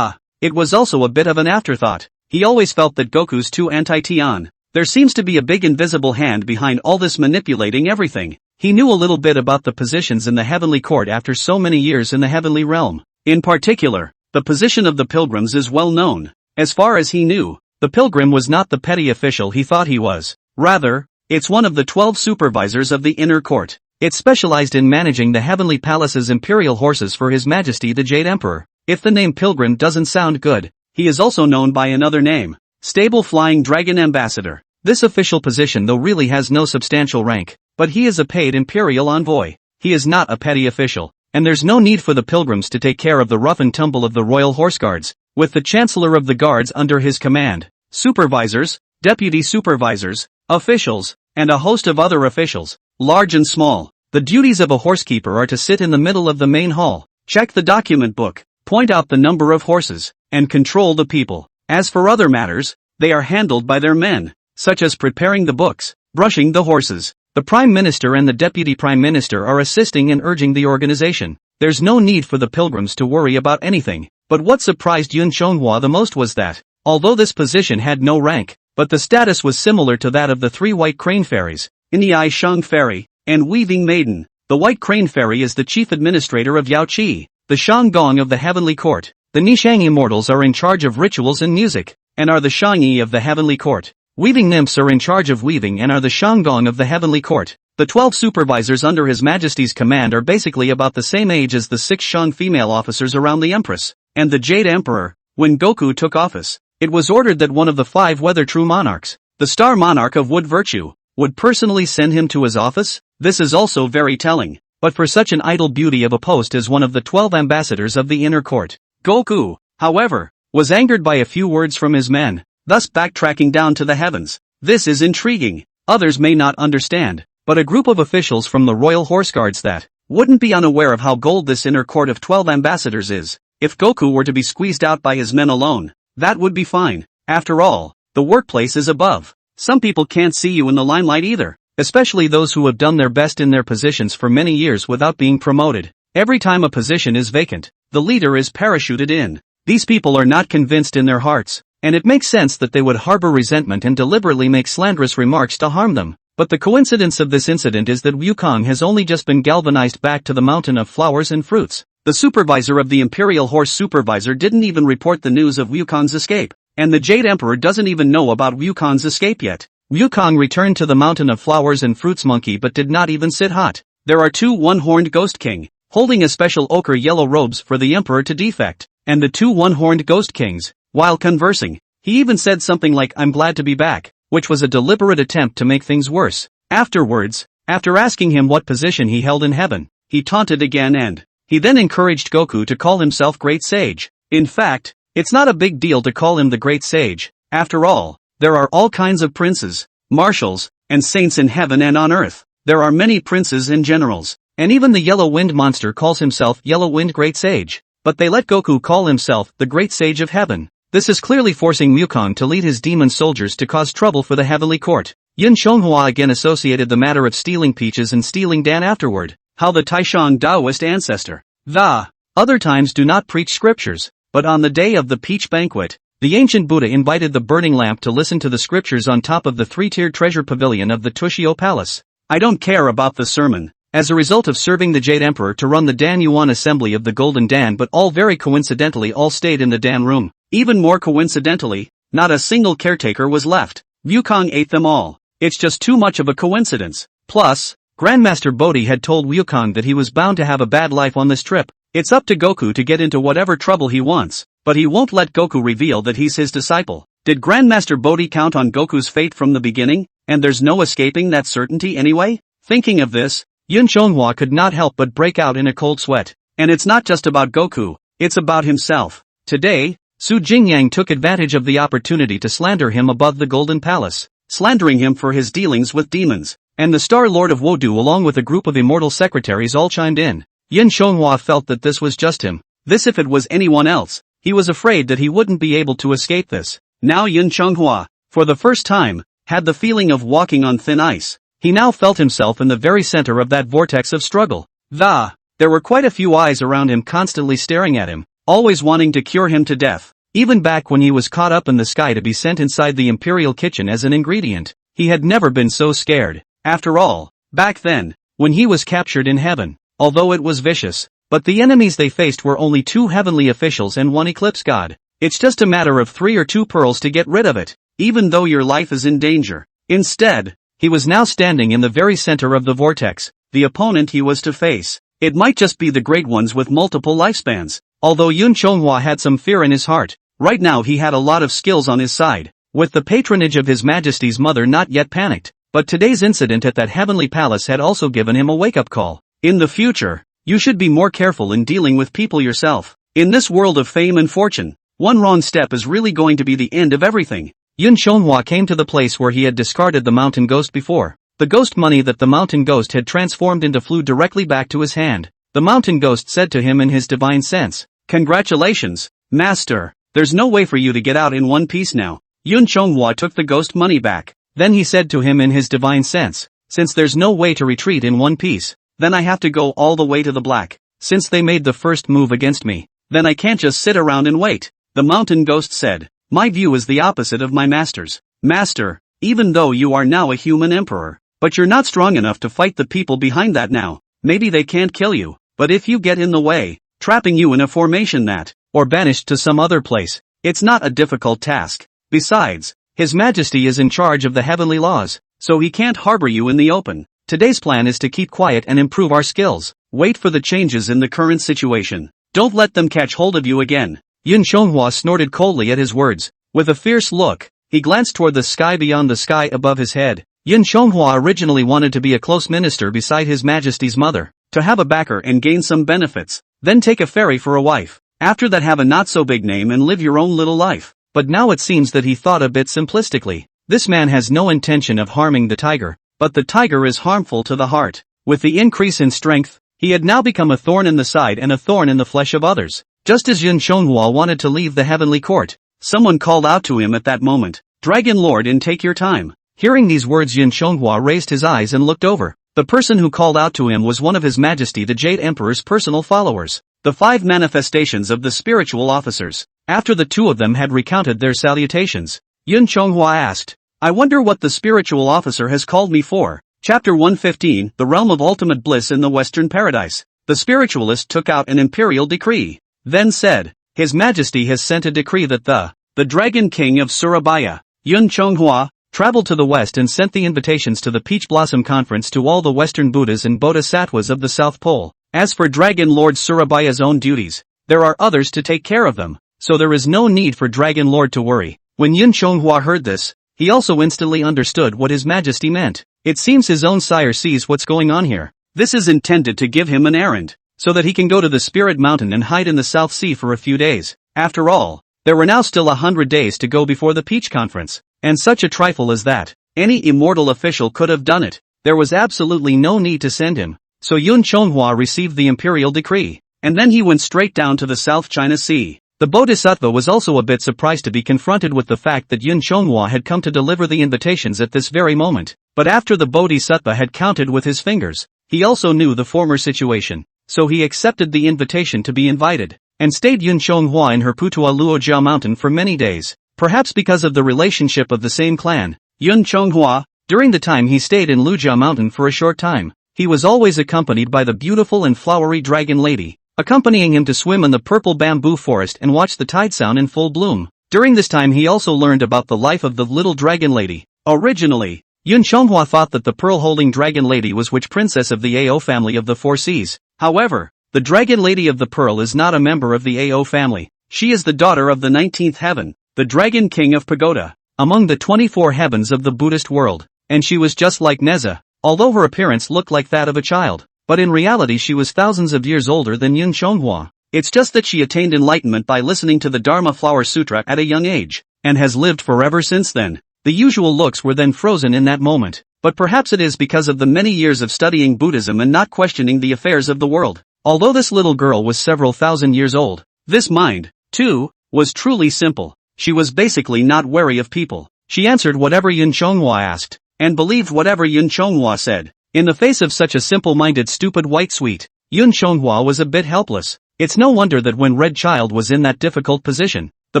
It was also a bit of an afterthought. He always felt that Goku's too anti-Tian. There seems to be a big invisible hand behind all this manipulating everything. He knew a little bit about the positions in the heavenly court after so many years in the heavenly realm. In particular, the position of the pilgrims is well known. As far as he knew, the pilgrim was not the petty official he thought he was. Rather, it's one of the 12 supervisors of the inner court. It specialized in managing the heavenly palace's imperial horses for His Majesty the Jade Emperor. If the name pilgrim doesn't sound good, he is also known by another name, Stable Flying Dragon Ambassador. This official position though really has no substantial rank, but he is a paid imperial envoy. He is not a petty official, and there's no need for the pilgrims to take care of the rough and tumble of the royal horse guards, with the Chancellor of the Guards under his command, supervisors, deputy supervisors, officials, and a host of other officials, large and small. The duties of a horsekeeper are to sit in the middle of the main hall, check the document book, point out the number of horses, and control the people. As for other matters, they are handled by their men, such as preparing the books, brushing the horses. The Prime Minister and the Deputy Prime Minister are assisting and urging the organization. There's no need for the pilgrims to worry about anything. But what surprised Yun Chonghua the most was that, although this position had no rank, but the status was similar to that of the 3 White Crane Fairies, Inai Shang Fairy, and Weaving Maiden. The White Crane Fairy is the chief administrator of Yao Qi, the Shanggong of the heavenly court. The Nishang Immortals are in charge of rituals and music, and are the Shangyi of the heavenly court. Weaving Nymphs are in charge of weaving and are the Shanggong of the heavenly court. The 12 supervisors under His Majesty's command are basically about the same age as the 6 Shang female officers around the Empress and the Jade Emperor. When Goku took office, it was ordered that one of the 5 Weather True Monarchs, the Star Monarch of Wood Virtue, would personally send him to his office? This is also very telling. But for such an idle beauty of a post as one of the 12 ambassadors of the inner court, Goku, however, was angered by a few words from his men, thus backtracking down to the heavens. This is intriguing. Others may not understand, but a group of officials from the Royal Horse Guards that wouldn't be unaware of how gold this inner court of 12 ambassadors is. If Goku were to be squeezed out by his men alone, that would be fine. After all, the workplace is above. Some people can't see you in the limelight either, especially those who have done their best in their positions for many years without being promoted. Every time a position is vacant, the leader is parachuted in. These people are not convinced in their hearts, and it makes sense that they would harbor resentment and deliberately make slanderous remarks to harm them. But the coincidence of this incident is that Wukong has only just been galvanized back to the mountain of flowers and fruits. The supervisor of the Imperial Horse Supervisor didn't even report the news of Wukong's escape, and the Jade Emperor doesn't even know about Wukong's escape yet. Wukong returned to the mountain of flowers and fruits monkey but did not even sit hot. There are two one-horned Ghost King, holding a special ochre yellow robes for the Emperor to defect, and the two one-horned Ghost Kings. While conversing, he even said something like "I'm glad to be back," which was a deliberate attempt to make things worse. Afterwards, after asking him what position he held in heaven, he taunted again and he then encouraged Goku to call himself Great Sage. In fact, it's not a big deal to call him the Great Sage. After all, there are all kinds of princes, marshals, and saints in heaven and on earth. There are many princes and generals, and even the Yellow Wind monster calls himself Yellow Wind Great Sage. But they let Goku call himself the Great Sage of Heaven. This is clearly forcing Wukong to lead his demon soldiers to cause trouble for the heavenly court. Yin Shonghua again associated the matter of stealing peaches and stealing Dan afterward. How the Taishang Taoist ancestor, the other times do not preach scriptures, but on the day of the peach banquet, the ancient Buddha invited the burning lamp to listen to the scriptures on top of the three-tiered treasure pavilion of the Tushio Palace. I don't care about the sermon. As a result of serving the Jade Emperor to run the Dan Yuan assembly of the Golden Dan, but all very coincidentally all stayed in the Dan room. Even more coincidentally, not a single caretaker was left. Wukong ate them all. It's just too much of a coincidence. Plus, Grandmaster Bodhi had told Wukong that he was bound to have a bad life on this trip. It's up to Goku to get into whatever trouble he wants, but he won't let Goku reveal that he's his disciple. Did Grandmaster Bodhi count on Goku's fate from the beginning, and there's no escaping that certainty anyway? Thinking of this, Yun Shonghua could not help but break out in a cold sweat. And it's not just about Goku, it's about himself. Today, Su Jingyang took advantage of the opportunity to slander him above the Golden Palace, slandering him for his dealings with demons, and the Star Lord of Wodu along with a group of immortal secretaries all chimed in. Yin Shonghua felt that this was just him. This if it was anyone else, he was afraid that he wouldn't be able to escape this. Now Yin Shonghua, for the first time, had the feeling of walking on thin ice. He now felt himself in the very center of that vortex of struggle. There were quite a few eyes around him constantly staring at him, always wanting to cure him to death. Even back when he was caught up in the sky to be sent inside the imperial kitchen as an ingredient, he had never been so scared. After all, back then, when he was captured in heaven, although it was vicious, but the enemies they faced were only two heavenly officials and one eclipse god. It's just a matter of 3 or 2 pearls to get rid of it, even though your life is in danger. Instead, he was now standing in the very center of the vortex, the opponent he was to face. It might just be the great ones with multiple lifespans. Although Yun Chonghua had some fear in his heart, right now he had a lot of skills on his side. With the patronage of His Majesty's mother not yet panicked, but today's incident at that heavenly palace had also given him a wake-up call. In the future, you should be more careful in dealing with people yourself. In this world of fame and fortune, one wrong step is really going to be the end of everything. Yun Chonghua came to the place where he had discarded the mountain ghost before. The ghost money that the mountain ghost had transformed into flew directly back to his hand. The mountain ghost said to him in his divine sense, "Congratulations, Master. There's no way for you to get out in one piece now." Yun Chonghua took the ghost money back. Then he said to him in his divine sense, "Since there's no way to retreat in one piece, then I have to go all the way to the black. Since they made the first move against me, then I can't just sit around and wait." The mountain ghost said, "My view is the opposite of my master's. Master, even though you are now a human emperor, but you're not strong enough to fight the people behind that now. Maybe they can't kill you, but if you get in the way, trapping you in a formation that, or banished to some other place, it's not a difficult task. Besides, His Majesty is in charge of the heavenly laws, so he can't harbor you in the open. Today's plan is to keep quiet and improve our skills. Wait for the changes in the current situation. Don't let them catch hold of you again." Yun Chonghua snorted coldly at his words. With a fierce look, he glanced toward the sky beyond the sky above his head. Yin Chonghua originally wanted to be a close minister beside His Majesty's mother, to have a backer and gain some benefits, then take a fairy for a wife, after that have a not-so-big name and live your own little life. But now it seems that he thought a bit simplistically. This man has no intention of harming the tiger, but the tiger is harmful to the heart. With the increase in strength, he had now become a thorn in the side and a thorn in the flesh of others. Just as Yin Chonghua wanted to leave the heavenly court, someone called out to him at that moment, "Dragon Lord, and take your time." Hearing these words, Yin Chonghua raised his eyes and looked over. The person who called out to him was one of His Majesty the Jade Emperor's personal followers, the 5 manifestations of the spiritual officers. After the 2 of them had recounted their salutations, Yin Chonghua asked, "I wonder what the spiritual officer has called me for." Chapter 115, The Realm of Ultimate Bliss in the Western Paradise. The spiritualist took out an imperial decree, then said, "His Majesty has sent a decree that the Dragon King of Surabaya, Yin Chonghua, traveled to the west and sent the invitations to the Peach Blossom Conference to all the Western Buddhas and Bodhisattvas of the South Pole. As for Dragon Lord Surabaya's own duties, there are others to take care of them, so there is no need for Dragon Lord to worry." When Yin Chonghua heard this, he also instantly understood what His Majesty meant. It seems his own sire sees what's going on here. This is intended to give him an errand, so that he can go to the Spirit Mountain and hide in the South Sea for a few days. After all, there were now still 100 days to go before the Peach Conference, and such a trifle as that, any immortal official could have done it. There was absolutely no need to send him. So Yin Chonghua received the imperial decree, and then he went straight down to the South China Sea. The Bodhisattva was also a bit surprised to be confronted with the fact that Yin Chonghua had come to deliver the invitations at this very moment. But after the Bodhisattva had counted with his fingers, he also knew the former situation, so he accepted the invitation to be invited, and stayed Yin Chonghua in her Putua Luojia mountain for many days, perhaps because of the relationship of the same clan. Yin Chonghua, during the time he stayed in Luojia mountain for a short time, he was always accompanied by the beautiful and flowery dragon lady, accompanying him to swim in the purple bamboo forest and watch the tide sound in full bloom. During this time he also learned about the life of the little dragon lady. Originally, Yin Chonghua thought that the pearl-holding dragon lady was witch princess of the Ao family of the Four Seas. However, the dragon lady of the pearl is not a member of the Ao family. She is the daughter of the 19th heaven, the dragon king of Pagoda, among the 24 heavens of the Buddhist world, and she was just like Neza, although her appearance looked like that of a child. But in reality she was thousands of years older than Yin Chonghua. It's just that she attained enlightenment by listening to the Dharma Flower Sutra at a young age, and has lived forever since then. The usual looks were then frozen in that moment, but perhaps it is because of the many years of studying Buddhism and not questioning the affairs of the world. Although this little girl was several thousand years old, this mind, too, was truly simple. She was basically not wary of people. She answered whatever Yin Chonghua asked, and believed whatever Yin Chonghua said. In the face of such a simple-minded stupid white sweet, Yin Chonghua was a bit helpless. It's no wonder that when Red Child was in that difficult position, the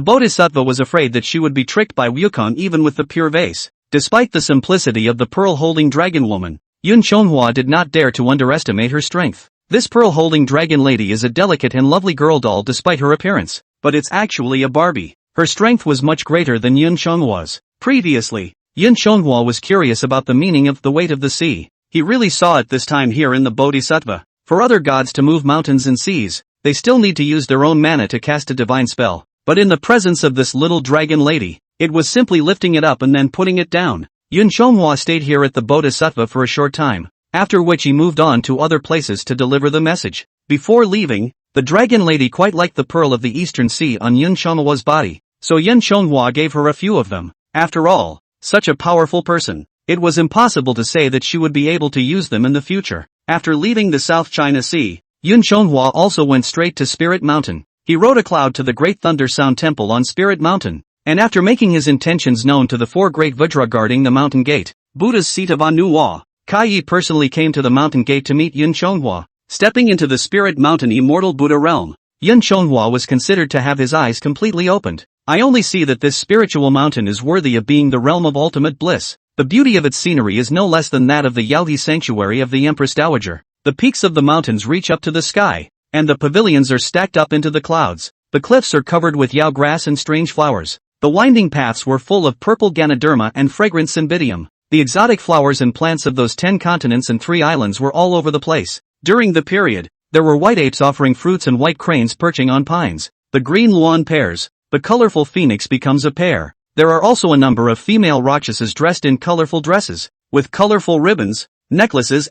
Bodhisattva was afraid that she would be tricked by Wukong even with the pure vase. Despite the simplicity of the pearl-holding dragon woman, Yin Chonghua did not dare to underestimate her strength. This pearl-holding dragon lady is a delicate and lovely girl doll despite her appearance, but it's actually a Barbie. Her strength was much greater than Yin Chonghua's. Previously, Yin Chonghua was curious about the meaning of the weight of the sea. He really saw it this time here in the Bodhisattva. For other gods to move mountains and seas, they still need to use their own mana to cast a divine spell. But in the presence of this little dragon lady, it was simply lifting it up and then putting it down. Yin Chonghua stayed here at the Bodhisattva for a short time, after which he moved on to other places to deliver the message. Before leaving, the dragon lady quite liked the pearl of the eastern sea on Yin Chonghua's body, so Yin Chonghua gave her a few of them. After all, such a powerful person, it was impossible to say that she would be able to use them in the future. After leaving the South China Sea, Yin Chonghua also went straight to Spirit Mountain. He rode a cloud to the Great Thunder Sound Temple on Spirit Mountain, and after making his intentions known to the 4 great Vajra guarding the mountain gate, Buddha's seat of Anuwa, Kai Yi personally came to the mountain gate to meet Yin Chonghua. Stepping into the Spirit Mountain Immortal Buddha realm, Yin Chonghua was considered to have his eyes completely opened. I only see that this spiritual mountain is worthy of being the realm of ultimate bliss. The beauty of its scenery is no less than that of the Yaohe sanctuary of the Empress Dowager. The peaks of the mountains reach up to the sky, and the pavilions are stacked up into the clouds. The cliffs are covered with yao grass and strange flowers. The winding paths were full of purple ganoderma and fragrant cymbidium. The exotic flowers and plants of those 10 continents and 3 islands were all over the place. During the period, there were white apes offering fruits and white cranes perching on pines. The green luan pairs, the colorful phoenix becomes a pair. There are also a number of female Rakshasas dressed in colorful dresses. with colorful ribbons, necklaces,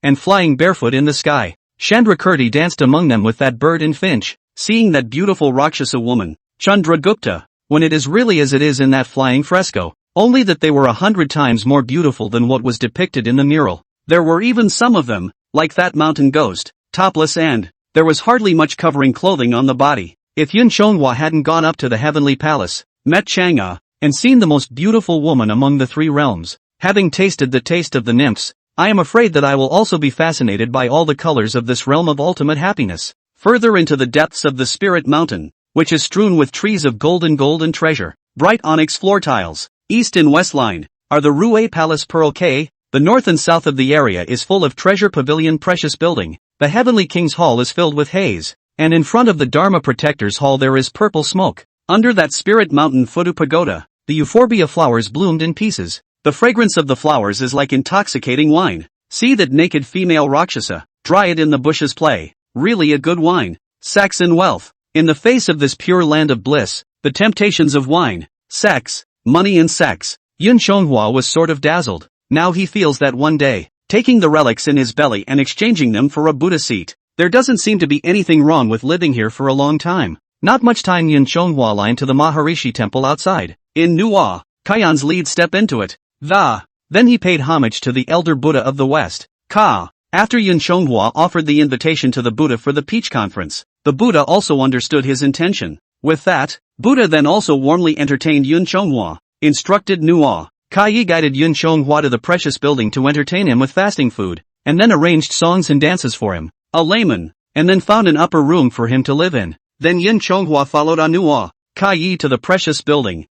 and flying barefoot in the sky. Chandrakirti danced among them with that bird and finch, seeing that beautiful Rakshasa woman, Chandragupta, when it is really as it is in that flying fresco, only that they were 100 times more beautiful than what was depicted in the mural. There were even some of them, like that mountain ghost, topless, and there was hardly much covering clothing on the body. If Yun Chonghua hadn't gone up to the heavenly palace, met Chang'e, and seen the most beautiful woman among the 3 realms, having tasted the taste of the nymphs, I am afraid that I will also be fascinated by all the colors of this realm of ultimate happiness. Further into the depths of the Spirit Mountain, which is strewn with trees of gold and treasure, bright onyx floor tiles, east and west line, are the Rue Palace Pearl K. The north and south of the area is full of treasure pavilion precious building, the Heavenly King's Hall is filled with haze, and in front of the Dharma Protector's Hall there is purple smoke. Under that Spirit Mountain Fudu Pagoda, the euphorbia flowers bloomed in pieces. The fragrance of the flowers is like intoxicating wine. See that naked female Rakshasa, dry it in the bushes play, really a good wine. Sex and wealth. In the face of this pure land of bliss, the temptations of wine, sex, money and sex, Yun Chonghua was sort of dazzled. Now he feels that one day, taking the relics in his belly and exchanging them for a Buddha seat, there doesn't seem to be anything wrong with living here for a long time. Not much time. Yun Chonghua lined to the Maharishi temple outside. In Nuwa, Kaiyan's lead step into it. Then he paid homage to the elder Buddha of the West, Ka. After Yun Chonghua offered the invitation to the Buddha for the Peach Conference, the Buddha also understood his intention. With that, Buddha then also warmly entertained Yun Chonghua, instructed Nuwa. Kai guided Yun Chonghua to the precious building to entertain him with fasting food, and then arranged songs and dances for him, a layman, and then found an upper room for him to live in. Then Yun Chonghua followed Nuwa, Kai to the precious building.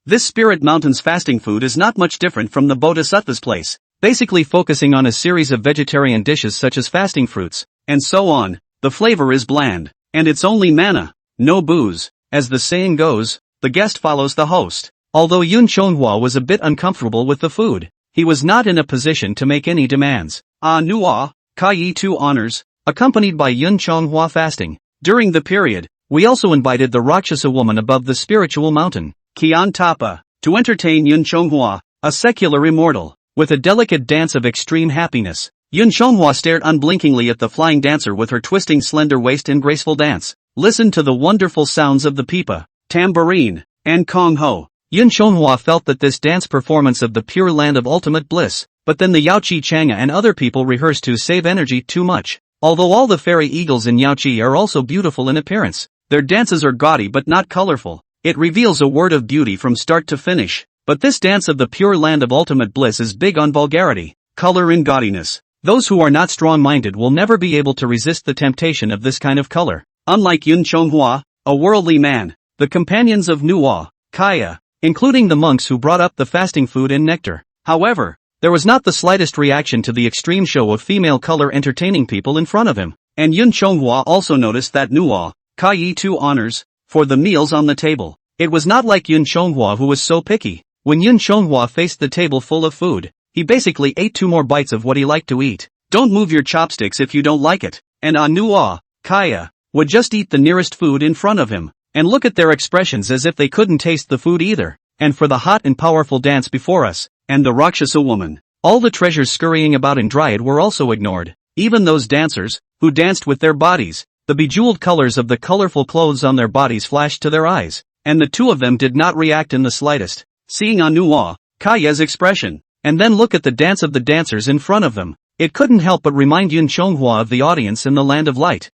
This Spirit Mountain's fasting food is not much different from the Bodhisattva's place, basically focusing on a series of vegetarian dishes such as fasting fruits, and so on. The flavor is bland, and it's only manna, no booze. As the saying goes, the guest follows the host. Although Yun Chonghua was a bit uncomfortable with the food, he was not in a position to make any demands. Nuwa, Kai too honors, accompanied by Yun Chonghua fasting. During the period, we also invited the Rakshasa woman above the spiritual mountain, Kian Tapa, to entertain Yun Chonghua, a secular immortal, with a delicate dance of extreme happiness. Yun Chonghua stared unblinkingly at the flying dancer with her twisting slender waist and graceful dance, listened to the wonderful sounds of the pipa, tambourine, and kong ho. Yun Chonghua felt that this dance performance of the pure land of ultimate bliss, but then the Yaoqi Chang'e and other people rehearsed to save energy too much. Although all the fairy eagles in Yaoqi are also beautiful in appearance, their dances are gaudy but not colorful. It reveals a word of beauty from start to finish. But this dance of the pure land of ultimate bliss is big on vulgarity, color and gaudiness. Those who are not strong-minded will never be able to resist the temptation of this kind of color. Unlike Yun Chonghua, a worldly man, the companions of Nuwa, Kaya, including the monks who brought up the fasting food and nectar. However, there was not the slightest reaction to the extreme show of female color entertaining people in front of him. And Yun Chonghua also noticed that Nuwa, Kai too honors, for the meals on the table. It was not like Yun Chonghua who was so picky. When Yun Chonghua faced the table full of food, he basically ate 2 more bites of what he liked to eat. Don't move your chopsticks if you don't like it. And Nuwa, Kaya, would just eat the nearest food in front of him, and look at their expressions as if they couldn't taste the food either. And for the hot and powerful dance before us, and the Rakshasa woman, all the treasures scurrying about in Dryad were also ignored. Even those dancers, who danced with their bodies, the bejeweled colors of the colorful clothes on their bodies flashed to their eyes, and the 2 of them did not react in the slightest. Seeing Nuwa, Kaya's expression, and then look at the dance of the dancers in front of them, it couldn't help but remind Yun Chonghua of the audience in the Land of Light.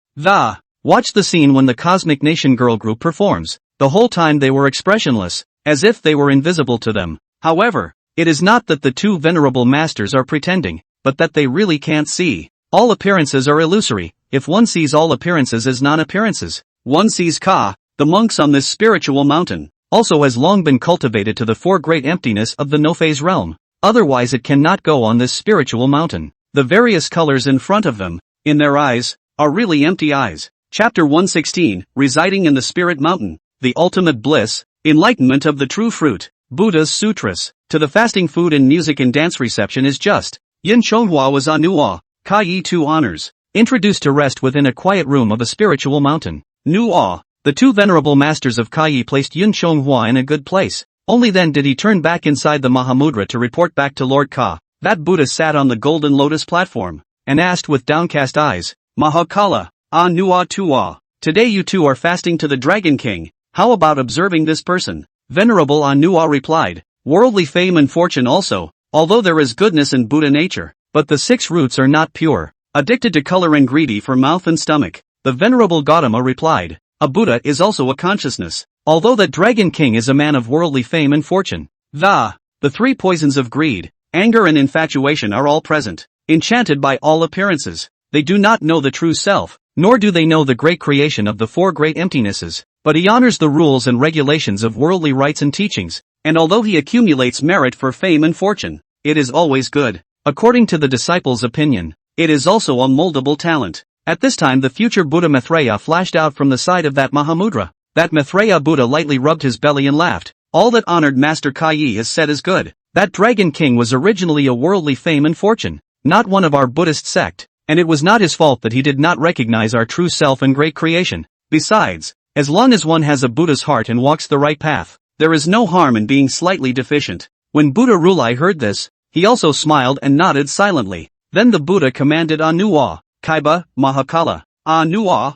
Watch the scene when the Cosmic Nation girl group performs. The whole time they were expressionless, as if they were invisible to them. However, it is not that the 2 venerable masters are pretending, but that they really can't see. All appearances are illusory. If one sees all appearances as non-appearances, one sees Ka, the monks on this spiritual mountain, also has long been cultivated to the 4 great emptiness of the no-phase realm. Otherwise it cannot go on this spiritual mountain. The various colors in front of them, in their eyes, are really empty eyes. Chapter 116, Residing in the Spirit Mountain, the Ultimate Bliss, Enlightenment of the True Fruit, Buddha's Sutras. To the fasting food and music and dance reception is just. Yun Chonghua was Nuwa, Kai too honors, introduced to rest within a quiet room of a spiritual mountain. Nuwa, the 2 venerable masters of Kai placed Yun Chonghua in a good place. Only then did he turn back inside the Mahamudra to report back to Lord Ka. That Buddha sat on the golden lotus platform, and asked with downcast eyes, Mahakala, Nua Tuwa, today you two are fasting to the Dragon King, how about observing this person? Venerable Nua replied, worldly fame and fortune also, although there is goodness in Buddha nature, but the 6 roots are not pure, addicted to color and greedy for mouth and stomach. The Venerable Gautama replied, a Buddha is also a consciousness, although that Dragon King is a man of worldly fame and fortune. The 3 poisons of greed, anger and infatuation are all present, enchanted by all appearances. They do not know the true self, nor do they know the great creation of the 4 great emptinesses, but he honors the rules and regulations of worldly rites and teachings, and although he accumulates merit for fame and fortune, it is always good. According to the disciples' opinion, it is also a moldable talent. At this time the future Buddha Maitreya flashed out from the side of that Mahamudra. That Maitreya Buddha lightly rubbed his belly and laughed. All that honored Master Kai has said is good. That Dragon King was originally a worldly fame and fortune, not one of our Buddhist sect, and it was not his fault that he did not recognize our true self and great creation. Besides, as long as one has a Buddha's heart and walks the right path, there is no harm in being slightly deficient. When Buddha Rulai heard this, he also smiled and nodded silently. Then the Buddha commanded Nua, Kaiba, Mahakala, Nua,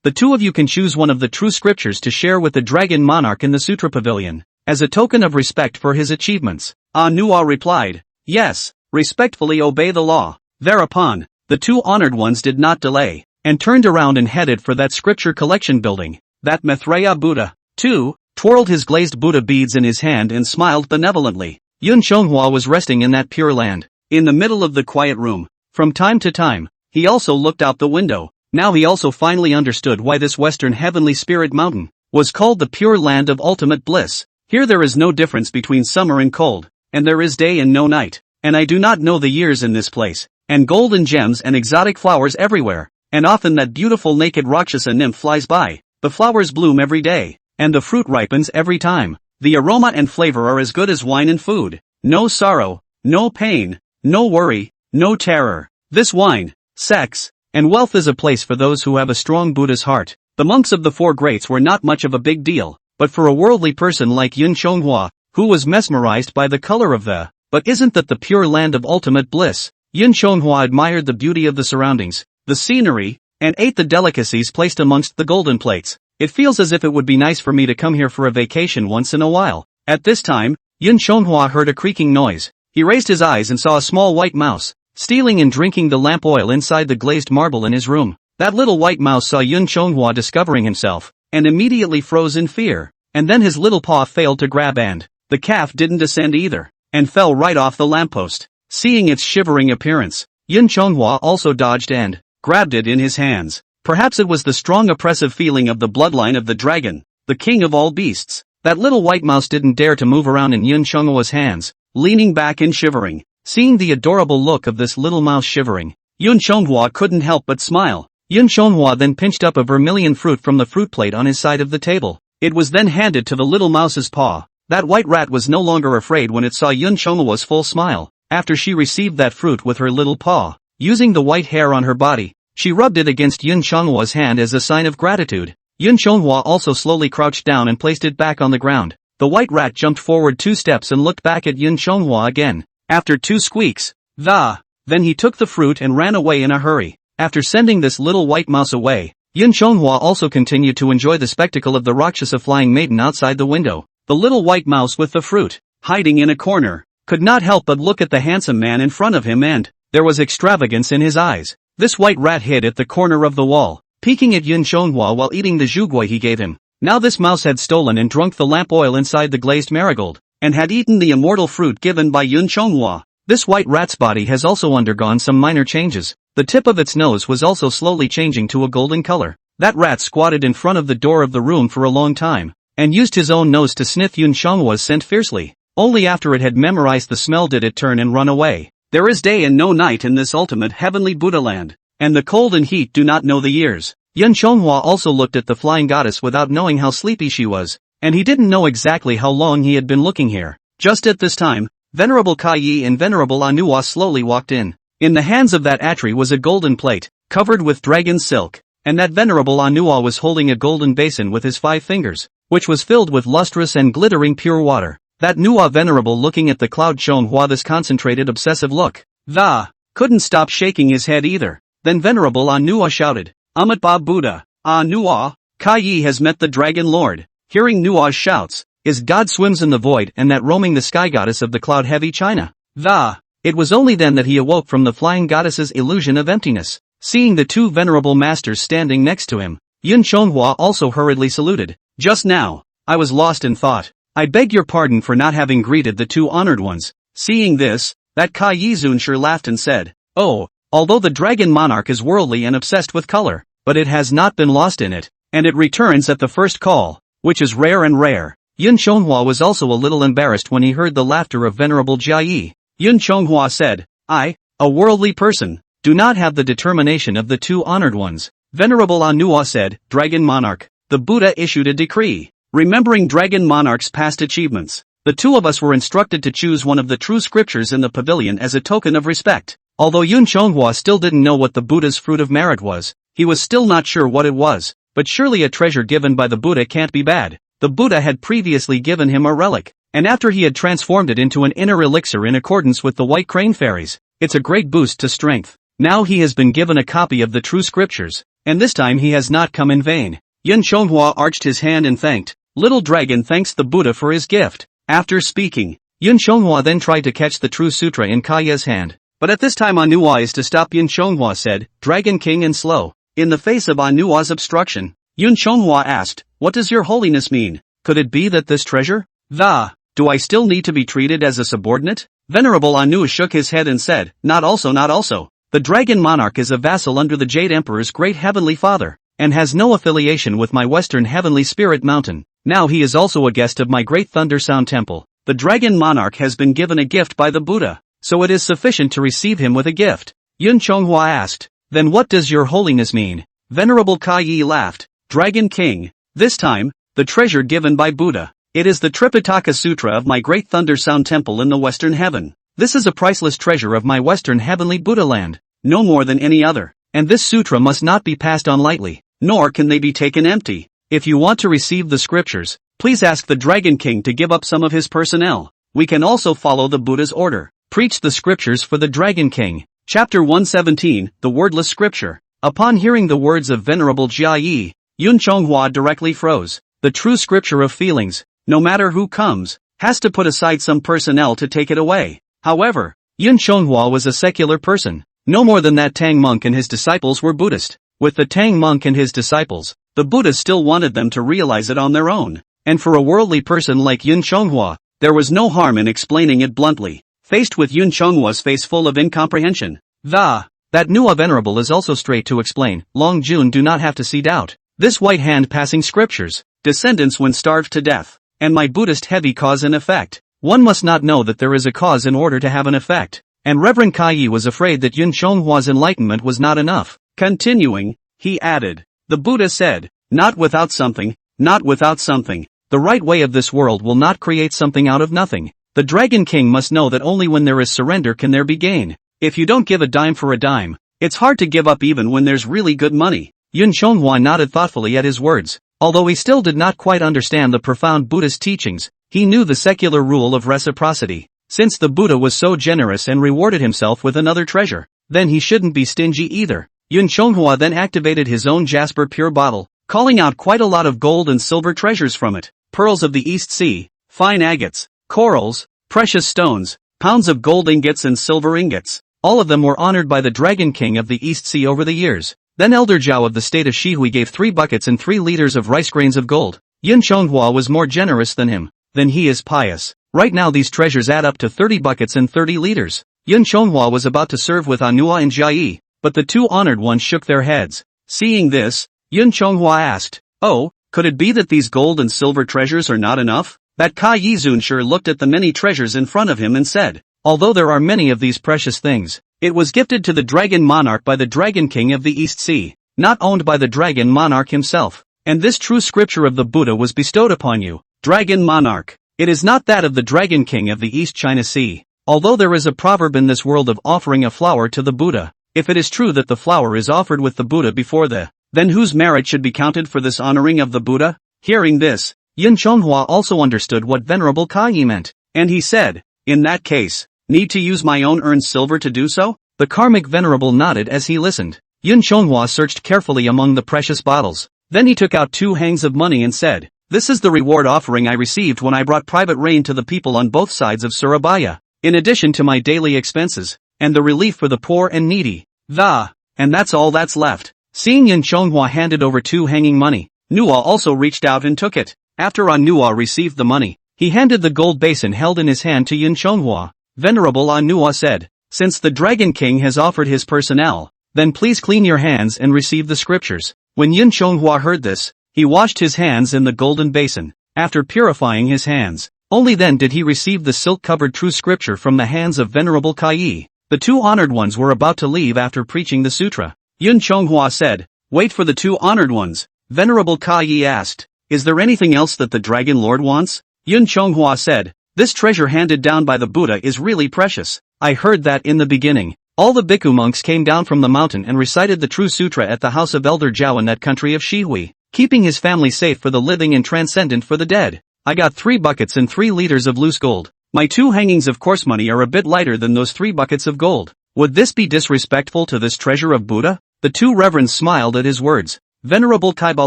the 2 of you can choose one of the true scriptures to share with the dragon monarch in the Sutra Pavilion, as a token of respect for his achievements. Nua replied, yes, respectfully obey the law. Thereupon, the 2 honored ones did not delay, and turned around and headed for that scripture collection building. That Maitreya Buddha, too, twirled his glazed Buddha beads in his hand and smiled benevolently. Yun Shonghua was resting in that pure land, in the middle of the quiet room. From time to time, he also looked out the window. Now he also finally understood why this western heavenly spirit mountain was called the pure land of ultimate bliss. Here there is no difference between summer and cold, and there is day and no night, and I do not know the years in this place, and gold and gems and exotic flowers everywhere, and often that beautiful naked Rakshasa nymph flies by. The flowers bloom every day, and the fruit ripens every time. The aroma and flavor are as good as wine and food. No sorrow, no pain, no worry, no terror. This wine, sex, and wealth is a place for those who have a strong Buddha's heart. The monks of the 4 greats were not much of a big deal, but for a worldly person like Yun Shonghua, who was mesmerized by the color of but isn't that the pure land of ultimate bliss? Yun Shonghua admired the beauty of the surroundings, the scenery, and ate the delicacies placed amongst the golden plates. It feels as if it would be nice for me to come here for a vacation once in a while. At this time, Yun Shonghua heard a creaking noise. He raised his eyes and saw a small white mouse, stealing and drinking the lamp oil inside the glazed marble in his room. That little white mouse saw Yun Shonghua discovering himself, and immediately froze in fear, and then his little paw failed to grab and the calf didn't descend either, and fell right off the lamppost. Seeing its shivering appearance, Yun Shonghua also dodged and grabbed it in his hands. Perhaps it was the strong oppressive feeling of the bloodline of the dragon, the king of all beasts. That little white mouse didn't dare to move around in Yun Shonghua's hands, leaning back and shivering. Seeing the adorable look of this little mouse shivering, Yun Shonghua couldn't help but smile. Yun Shonghua then pinched up a vermilion fruit from the fruit plate on his side of the table. It was then handed to the little mouse's paw. That white rat was no longer afraid when it saw Yun Shonghua's full smile. After she received that fruit with her little paw, using the white hair on her body, she rubbed it against Yun Shonghua's hand as a sign of gratitude. Yun Shonghua also slowly crouched down and placed it back on the ground. The white rat jumped forward 2 steps and looked back at Yun Shonghua again. After 2 squeaks, then he took the fruit and ran away in a hurry. After sending this little white mouse away, Yun Shonghua also continued to enjoy the spectacle of the Rakshasa flying maiden outside the window. The little white mouse with the fruit, hiding in a corner, could not help but look at the handsome man in front of him, and there was extravagance in his eyes. This white rat hid at the corner of the wall, peeking at Yun Shonghua while eating the zhugui he gave him. Now this mouse had stolen and drunk the lamp oil inside the glazed marigold, and had eaten the immortal fruit given by Yun Shonghua. This white rat's body has also undergone some minor changes. The tip of its nose was also slowly changing to a golden color. That rat squatted in front of the door of the room for a long time, and used his own nose to sniff Yun Shonghua's scent fiercely. Only after it had memorized the smell did it turn and run away. There is day and no night in this ultimate heavenly Buddha land, and the cold and heat do not know the years. Yun Shonghua also looked at the flying goddess without knowing how sleepy she was, and he didn't know exactly how long he had been looking here. Just at this time, Venerable Kai and Venerable Anua slowly walked in. In the hands of that Atri was a golden plate, covered with dragon silk, and that Venerable Anua was holding a golden basin with his 5 fingers. which was filled with lustrous and glittering pure water. That Nuwa venerable looking at the cloud shown Hua this concentrated obsessive look. The couldn't stop shaking his head either. Then venerable Nuwa shouted, Amitba Buddha, Nuwa, Kai Yi has met the Dragon Lord. Hearing Nuwa's shouts, his god swims in the void and that roaming the sky goddess of the cloud-heavy China. It was only then that he awoke from the flying goddess's illusion of emptiness. Seeing the two venerable masters standing next to him, Yun Chonghua also hurriedly saluted. Just now, I was lost in thought. I beg your pardon for not having greeted the two honored ones. Seeing this, that Kai Yi Zunsher laughed and said, Oh, although the dragon monarch is worldly and obsessed with color, but it has not been lost in it, and it returns at the first call, which is rare and rare. Yun Chonghua was also a little embarrassed when he heard the laughter of Venerable Jia Yi. Yun Chonghua said, I, a worldly person, do not have the determination of the two honored ones. Venerable Nuwa said, Dragon Monarch, the Buddha issued a decree. Remembering Dragon Monarch's past achievements, the two of us were instructed to choose one of the true scriptures in the pavilion as a token of respect. Although Yun Chonghua still didn't know what the Buddha's fruit of merit was, he was still not sure what it was, but surely a treasure given by the Buddha can't be bad. The Buddha had previously given him a relic, and after he had transformed it into an inner elixir in accordance with the White Crane Fairies, it's a great boost to strength. Now he has been given a copy of the true scriptures, and this time he has not come in vain. Yun Chonghua arched his hand and thanked. Little Dragon thanks the Buddha for his gift. After speaking, Yun Chonghua then tried to catch the true sutra in Kaya's hand, but at this time Nuwa is to stop. Yun Chonghua said, Dragon King and slow. In the face of Nuwa's obstruction, Yun Chonghua asked, What does your holiness mean? Could it be that this treasure? Do I still need to be treated as a subordinate? Venerable Anu shook his head and said, Not also, not also. The Dragon Monarch is a vassal under the Jade Emperor's great heavenly father, and has no affiliation with my Western Heavenly Spirit Mountain. Now he is also a guest of my great Thunder Sound Temple. The Dragon Monarch has been given a gift by the Buddha, so it is sufficient to receive him with a gift. Yun Chonghua asked, Then what does your holiness mean? Venerable Kai Yi laughed, Dragon King, this time, the treasure given by Buddha. It is the Tripitaka Sutra of my great Thunder Sound Temple in the Western Heaven. This is a priceless treasure of my Western Heavenly Buddha land, no more than any other, and this sutra must not be passed on lightly, nor can they be taken empty. If you want to receive the scriptures, please ask the Dragon King to give up some of his personnel. We can also follow the Buddha's order. Preach the scriptures for the Dragon King. Chapter 117, The Wordless Scripture. Upon hearing the words of Venerable Jia Yi, Yun Chonghua directly froze. The true scripture of feelings, no matter who comes, has to put aside some personnel to take it away. However, Yun Chonghua was a secular person. No more than that Tang monk and his disciples were Buddhist. With the Tang monk and his disciples, the Buddha still wanted them to realize it on their own. And for a worldly person like Yun Chonghua, there was no harm in explaining it bluntly. Faced with Yun Chonghua's face full of incomprehension, that Nuwa Venerable is also straight to explain. Long Jun do not have to see doubt. This white hand passing scriptures, descendants when starved to death, and my Buddhist heavy cause and effect. One must not know that there is a cause in order to have an effect. And Reverend Kai Yi was afraid that Yun Chonghua's enlightenment was not enough. Continuing, he added, the Buddha said, not without something, not without something. The right way of this world will not create something out of nothing. The Dragon King must know that only when there is surrender can there be gain. If you don't give a dime for a dime, it's hard to give up even when there's really good money. Yun Chonghua nodded thoughtfully at his words. Although he still did not quite understand the profound Buddhist teachings, he knew the secular rule of reciprocity. Since the Buddha was so generous and rewarded himself with another treasure, then he shouldn't be stingy either. Yun Chonghua then activated his own Jasper Pure bottle, calling out quite a lot of gold and silver treasures from it. Pearls of the East Sea, fine agates, corals, precious stones, pounds of gold ingots and silver ingots. All of them were honored by the Dragon King of the East Sea over the years. Then Elder Zhao of the state of Shihui gave 3 buckets and 3 liters of rice grains of gold. Yun Chonghua was more generous than him. Then he is pious. Right now these treasures add up to 30 buckets and 30 liters. Yun Chonghua was about to serve with Anua and Jia, but the 2 honored ones shook their heads. Seeing this, Yun Chonghua asked, "Oh, could it be that these gold and silver treasures are not enough?" That Kai Yizunshir looked at the many treasures in front of him and said, "Although there are many of these precious things, it was gifted to the Dragon Monarch by the Dragon King of the East Sea, not owned by the Dragon Monarch himself. And this true scripture of the Buddha was bestowed upon you, Dragon Monarch. It is not that of the Dragon King of the East China Sea. Although there is a proverb in this world of offering a flower to the Buddha, if it is true that the flower is offered with the Buddha before then whose merit should be counted for this honoring of the Buddha?" Hearing this, Yun Chonghua also understood what Venerable Kai meant, and he said, "In that case, need to use my own earned silver to do so?" The karmic venerable nodded as he listened. Yun Chonghua searched carefully among the precious bottles. Then he took out 2 hangs of money and said, "This is the reward offering I received when I brought private rain to the people on both sides of Surabaya, in addition to my daily expenses, and the relief for the poor and needy. And that's all that's left." Seeing Yun Chonghua handed over 2 hanging money, Nuwa also reached out and took it. After Nuwa received the money, he handed the gold basin held in his hand to Yun Chonghua. Venerable Nuwa said, "Since the Dragon King has offered his personnel, then please clean your hands and receive the scriptures." When Yun Chonghua heard this, he washed his hands in the golden basin. After purifying his hands, only then did he receive the silk-covered true scripture from the hands of Venerable Kai. The 2 honored ones were about to leave after preaching the sutra. Yun Chonghua said, "Wait for the 2 honored ones." Venerable Kai asked, "Is there anything else that the Dragon Lord wants?" Yun Chonghua said, "This treasure handed down by the Buddha is really precious. I heard that in the beginning, all the bhikkhu monks came down from the mountain and recited the true sutra at the house of Elder Zhao in that country of Shihui, keeping his family safe for the living and transcendent for the dead. I got 3 buckets and 3 liters of loose gold. My 2 hangings of coarse money are a bit lighter than those 3 buckets of gold. Would this be disrespectful to this treasure of Buddha?" The 2 reverends smiled at his words. Venerable Kaiba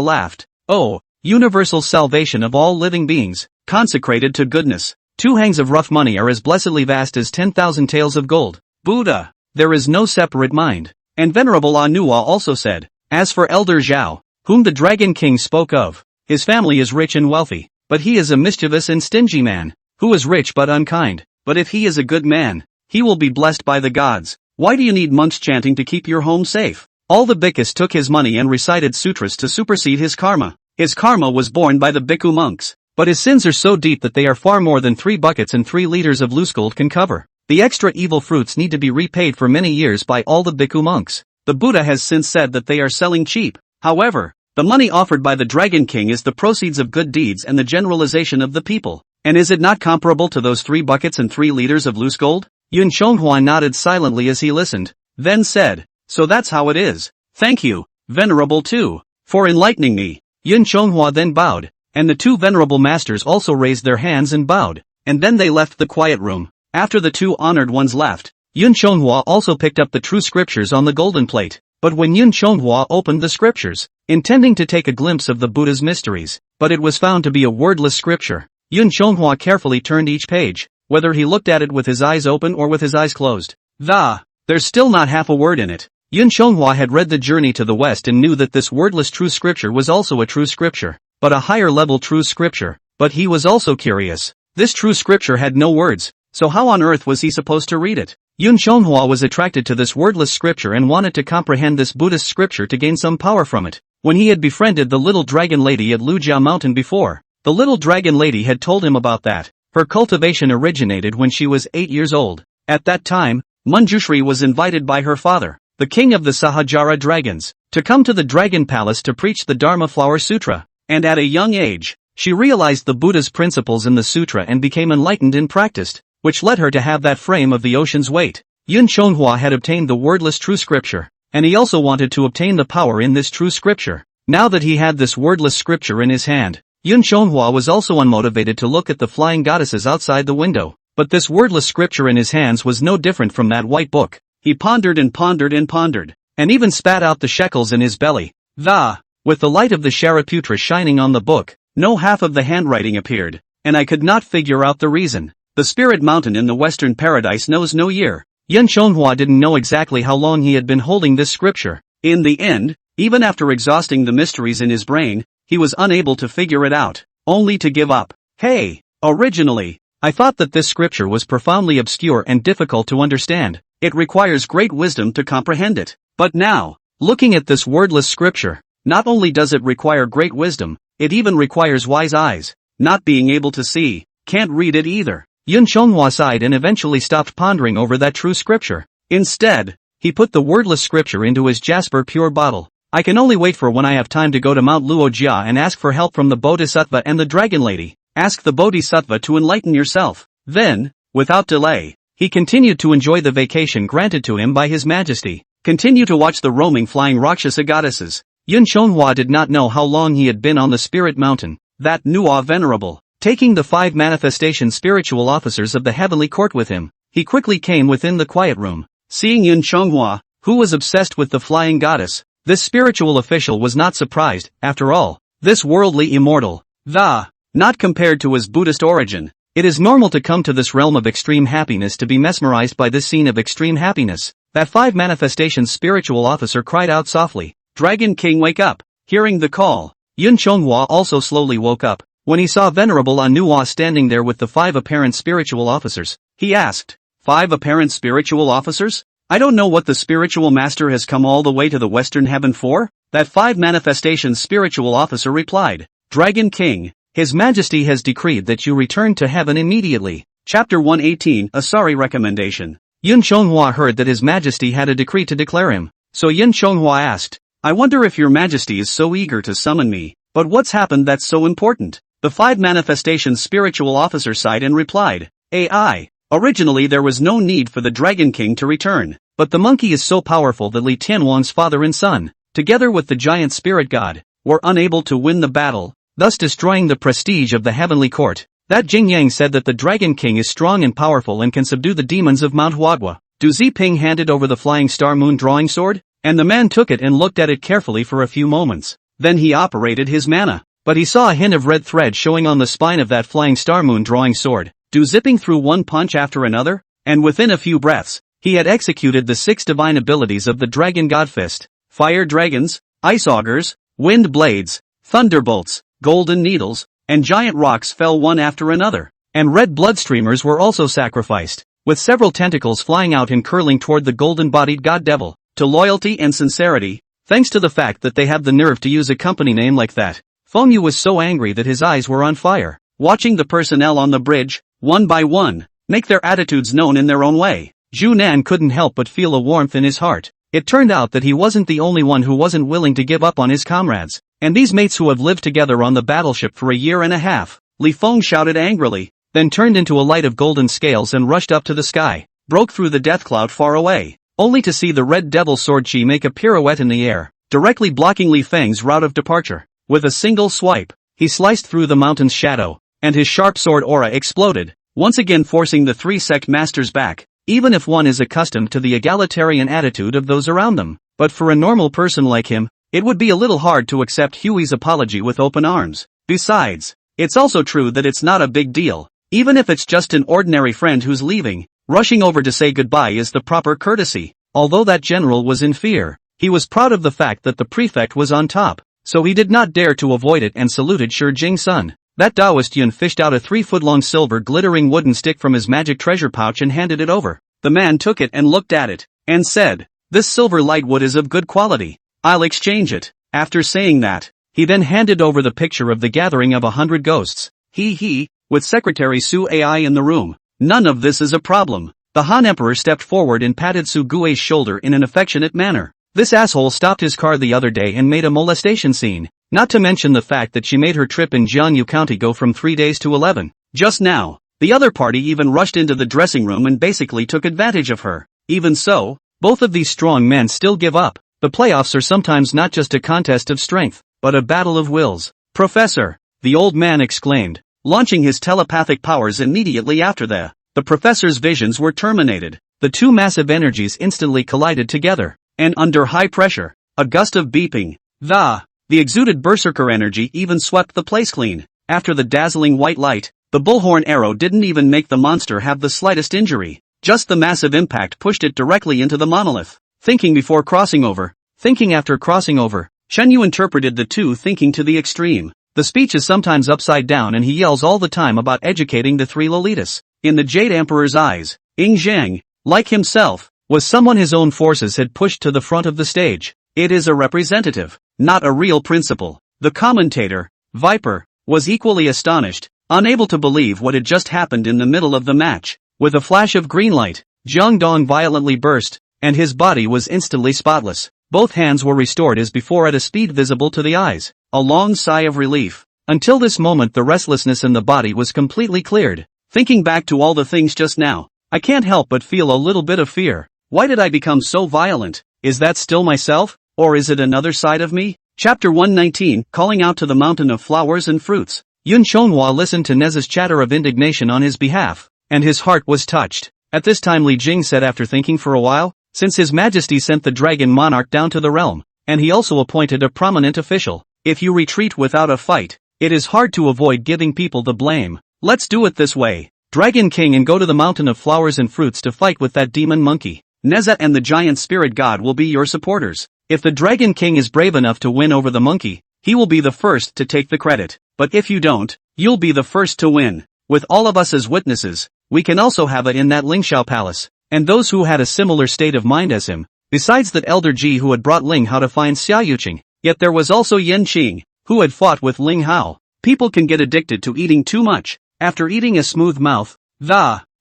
laughed. "Oh, universal salvation of all living beings, consecrated to goodness. 2 hangs of rough money are as blessedly vast as 10,000 taels of gold. Buddha, there is no separate mind." And Venerable Nuwa also said, "As for Elder Zhao, whom the Dragon King spoke of, his family is rich and wealthy, but he is a mischievous and stingy man, who is rich but unkind. But if he is a good man, he will be blessed by the gods. Why do you need monks chanting to keep your home safe?" All the bhikkhus took his money and recited sutras to supersede his karma. His karma was borne by the bhikkhu monks, but his sins are so deep that they are far more than 3 buckets and 3 liters of loose gold can cover. The extra evil fruits need to be repaid for many years by all the bhikkhu monks. The Buddha has since said that they are selling cheap. However, the money offered by the Dragon King is the proceeds of good deeds and the generalization of the people. And is it not comparable to those 3 buckets and 3 liters of loose gold? Yun Chonghua nodded silently as he listened, then said, "So that's how it is. Thank you, Venerable too, for enlightening me." Yun Chonghua then bowed, and the 2 venerable masters also raised their hands and bowed, and then they left the quiet room. After the 2 honored ones left, Yun Chonghua also picked up the true scriptures on the golden plate. But when Yun Chonghua opened the scriptures, intending to take a glimpse of the Buddha's mysteries, but it was found to be a wordless scripture, Yun Chonghua carefully turned each page, whether he looked at it with his eyes open or with his eyes closed. There's still not half a word in it. Yun Chonghua had read the Journey to the West and knew that this wordless true scripture was also a true scripture, but a higher level true scripture. But he was also curious. This true scripture had no words, so how on earth was he supposed to read it? Yun Chonghua was attracted to this wordless scripture and wanted to comprehend this Buddhist scripture to gain some power from it. When he had befriended the little dragon lady at Lujia Mountain before, the little dragon lady had told him about that. Her cultivation originated when she was 8 years old. At that time, Manjushri was invited by her father, the king of the Sahajara dragons, to come to the dragon palace to preach the Dharma Flower Sutra. And at a young age, she realized the Buddha's principles in the sutra and became enlightened and practiced, which led her to have that frame of the ocean's weight. Yun Chonghua had obtained the wordless true scripture, and he also wanted to obtain the power in this true scripture. Now that he had this wordless scripture in his hand, Yun Chonghua was also unmotivated to look at the flying goddesses outside the window. But this wordless scripture in his hands was no different from that white book. He pondered and pondered and pondered, and even spat out the shekels in his belly. With the light of the Shariputra shining on the book, no half of the handwriting appeared, and I could not figure out the reason. The spirit mountain in the western paradise knows no year. Yun Chonghua didn't know exactly how long he had been holding this scripture. In the end, even after exhausting the mysteries in his brain, he was unable to figure it out, only to give up. Hey, originally, I thought that this scripture was profoundly obscure and difficult to understand. It requires great wisdom to comprehend it. But now, looking at this wordless scripture, not only does it require great wisdom, it even requires wise eyes. Not being able to see, can't read it either. Yun Chonghua sighed and eventually stopped pondering over that true scripture. Instead, he put the wordless scripture into his jasper pure bottle. I can only wait for when I have time to go to Mount Luojia and ask for help from the Bodhisattva and the Dragon Lady. Ask the Bodhisattva to enlighten yourself. Then, without delay, he continued to enjoy the vacation granted to him by His Majesty. Continue to watch the roaming flying Rakshasa goddesses. Yun Chonghua did not know how long he had been on the spirit mountain, that manhwa venerable. Taking the 5 manifestation spiritual officers of the heavenly court with him, he quickly came within the quiet room. Seeing Yun Chonghua, who was obsessed with the flying goddess, this spiritual official was not surprised. After all, this worldly immortal, not compared to his Buddhist origin. It is normal to come to this realm of extreme happiness to be mesmerized by this scene of extreme happiness. That 5 manifestation spiritual officer cried out softly, "Dragon King, wake up!" Hearing the call, Yun Chonghua also slowly woke up. When he saw Venerable Manhwa standing there with the 5 apparent spiritual officers, he asked, "5 apparent spiritual officers? I don't know what the spiritual master has come all the way to the Western Heaven for?" That 5 manifestation spiritual officer replied, "Dragon King, His Majesty has decreed that you return to heaven immediately." Chapter 118, a sorry recommendation. Yun Chonghua heard that His Majesty had a decree to declare him, so Yun Chonghua asked, "I wonder if your Majesty is so eager to summon me, but what's happened that's so important?" The 5 manifestation spiritual officer sighed and replied, "AI. Originally there was no need for the Dragon King to return, but the monkey is so powerful that Li Tianwang's father and son, together with the giant spirit god, were unable to win the battle, thus destroying the prestige of the heavenly court. That Jingyang said that the Dragon King is strong and powerful and can subdue the demons of Mount Huadhua." Du Ziping handed over the flying star moon drawing sword, and the man took it and looked at it carefully for a few moments. Then he operated his mana, but he saw a hint of red thread showing on the spine of that flying star moon drawing sword. Du Ziping threw one punch after another, and within a few breaths, he had executed the 6 divine abilities of the Dragon God Fist: fire dragons, ice augers, wind blades, thunderbolts, golden needles, and giant rocks fell one after another, and red blood streamers were also sacrificed, with several tentacles flying out and curling toward the golden-bodied god devil. To loyalty and sincerity, thanks to the fact that they have the nerve to use a company name like that, Feng Yu was so angry that his eyes were on fire. Watching the personnel on the bridge, one by one, make their attitudes known in their own way, Zhu Nan couldn't help but feel a warmth in his heart. It turned out that he wasn't the only one who wasn't willing to give up on his comrades, and these mates who have lived together on the battleship for a year and a half. Li Feng shouted angrily, then turned into a light of golden scales and rushed up to the sky, broke through the death cloud far away, only to see the red devil sword chi make a pirouette in the air, directly blocking Li Feng's route of departure. With a single swipe, he sliced through the mountain's shadow, and his sharp sword aura exploded, once again forcing the 3 sect masters back, even if one is accustomed to the egalitarian attitude of those around them. But for a normal person like him, it would be a little hard to accept Huey's apology with open arms. Besides, it's also true that it's not a big deal. Even if it's just an ordinary friend who's leaving, rushing over to say goodbye is the proper courtesy. Although that general was in fear, he was proud of the fact that the prefect was on top, so he did not dare to avoid it and saluted Shi Jingsun. That Taoist Yun fished out a 3-foot-long silver glittering wooden stick from his magic treasure pouch and handed it over. The man took it and looked at it, and said, "This silver lightwood is of good quality. I'll exchange it." After saying that, he then handed over the picture of the gathering of 100 ghosts. With Secretary Su Ai in the room, none of this is a problem. The Han Emperor stepped forward and patted Su Gui's shoulder in an affectionate manner. This asshole stopped his car the other day and made a molestation scene, not to mention the fact that she made her trip in Jiangyu County go from 3 days to 11. Just now, the other party even rushed into the dressing room and basically took advantage of her. Even so, both of these strong men still give up. The playoffs are sometimes not just a contest of strength, but a battle of wills. "Professor," the old man exclaimed, launching his telepathic powers immediately after the professor's visions were terminated. The 2 massive energies instantly collided together, and under high pressure, a gust of beeping, the exuded berserker energy even swept the place clean. After the dazzling white light, the bullhorn arrow didn't even make the monster have the slightest injury. Just the massive impact pushed it directly into the monolith. Thinking before crossing over, thinking after crossing over, Shen Yu interpreted the 2 thinking to the extreme. The speech is sometimes upside down and he yells all the time about educating the 3 Lolitas. In the Jade Emperor's eyes, Ying Zhang, like himself, was someone his own forces had pushed to the front of the stage. It is a representative, not a real principal. The commentator, Viper, was equally astonished, unable to believe what had just happened in the middle of the match. With a flash of green light, Jiang Dong violently burst, and his body was instantly spotless. Both hands were restored as before at a speed visible to the eyes. A long sigh of relief. Until this moment the restlessness in the body was completely cleared. Thinking back to all the things just now, I can't help but feel a little bit of fear. Why did I become so violent? Is that still myself, or is it another side of me? Chapter 119, Calling Out to the Mountain of Flowers and Fruits. Yun Chonghua listened to Neza's chatter of indignation on his behalf, and his heart was touched. At this time Li Jing said after thinking for a while, since His Majesty sent the dragon monarch down to the realm, and he also appointed a prominent official, if you retreat without a fight, it is hard to avoid giving people the blame. Let's do it this way. Dragon King, and go to the Mountain of Flowers and Fruits to fight with that demon monkey. Neza and the giant spirit god will be your supporters. If the Dragon King is brave enough to win over the monkey, he will be the first to take the credit. But if you don't, you'll be the first to win. With all of us as witnesses, we can also have it in that Lingxiao palace, and those who had a similar state of mind as him, besides that elder Ji who had brought Ling Hao to find Xia Yuqing. Yet there was also Yen Qing, who had fought with Ling Hao. People can get addicted to eating too much. After eating a smooth mouth,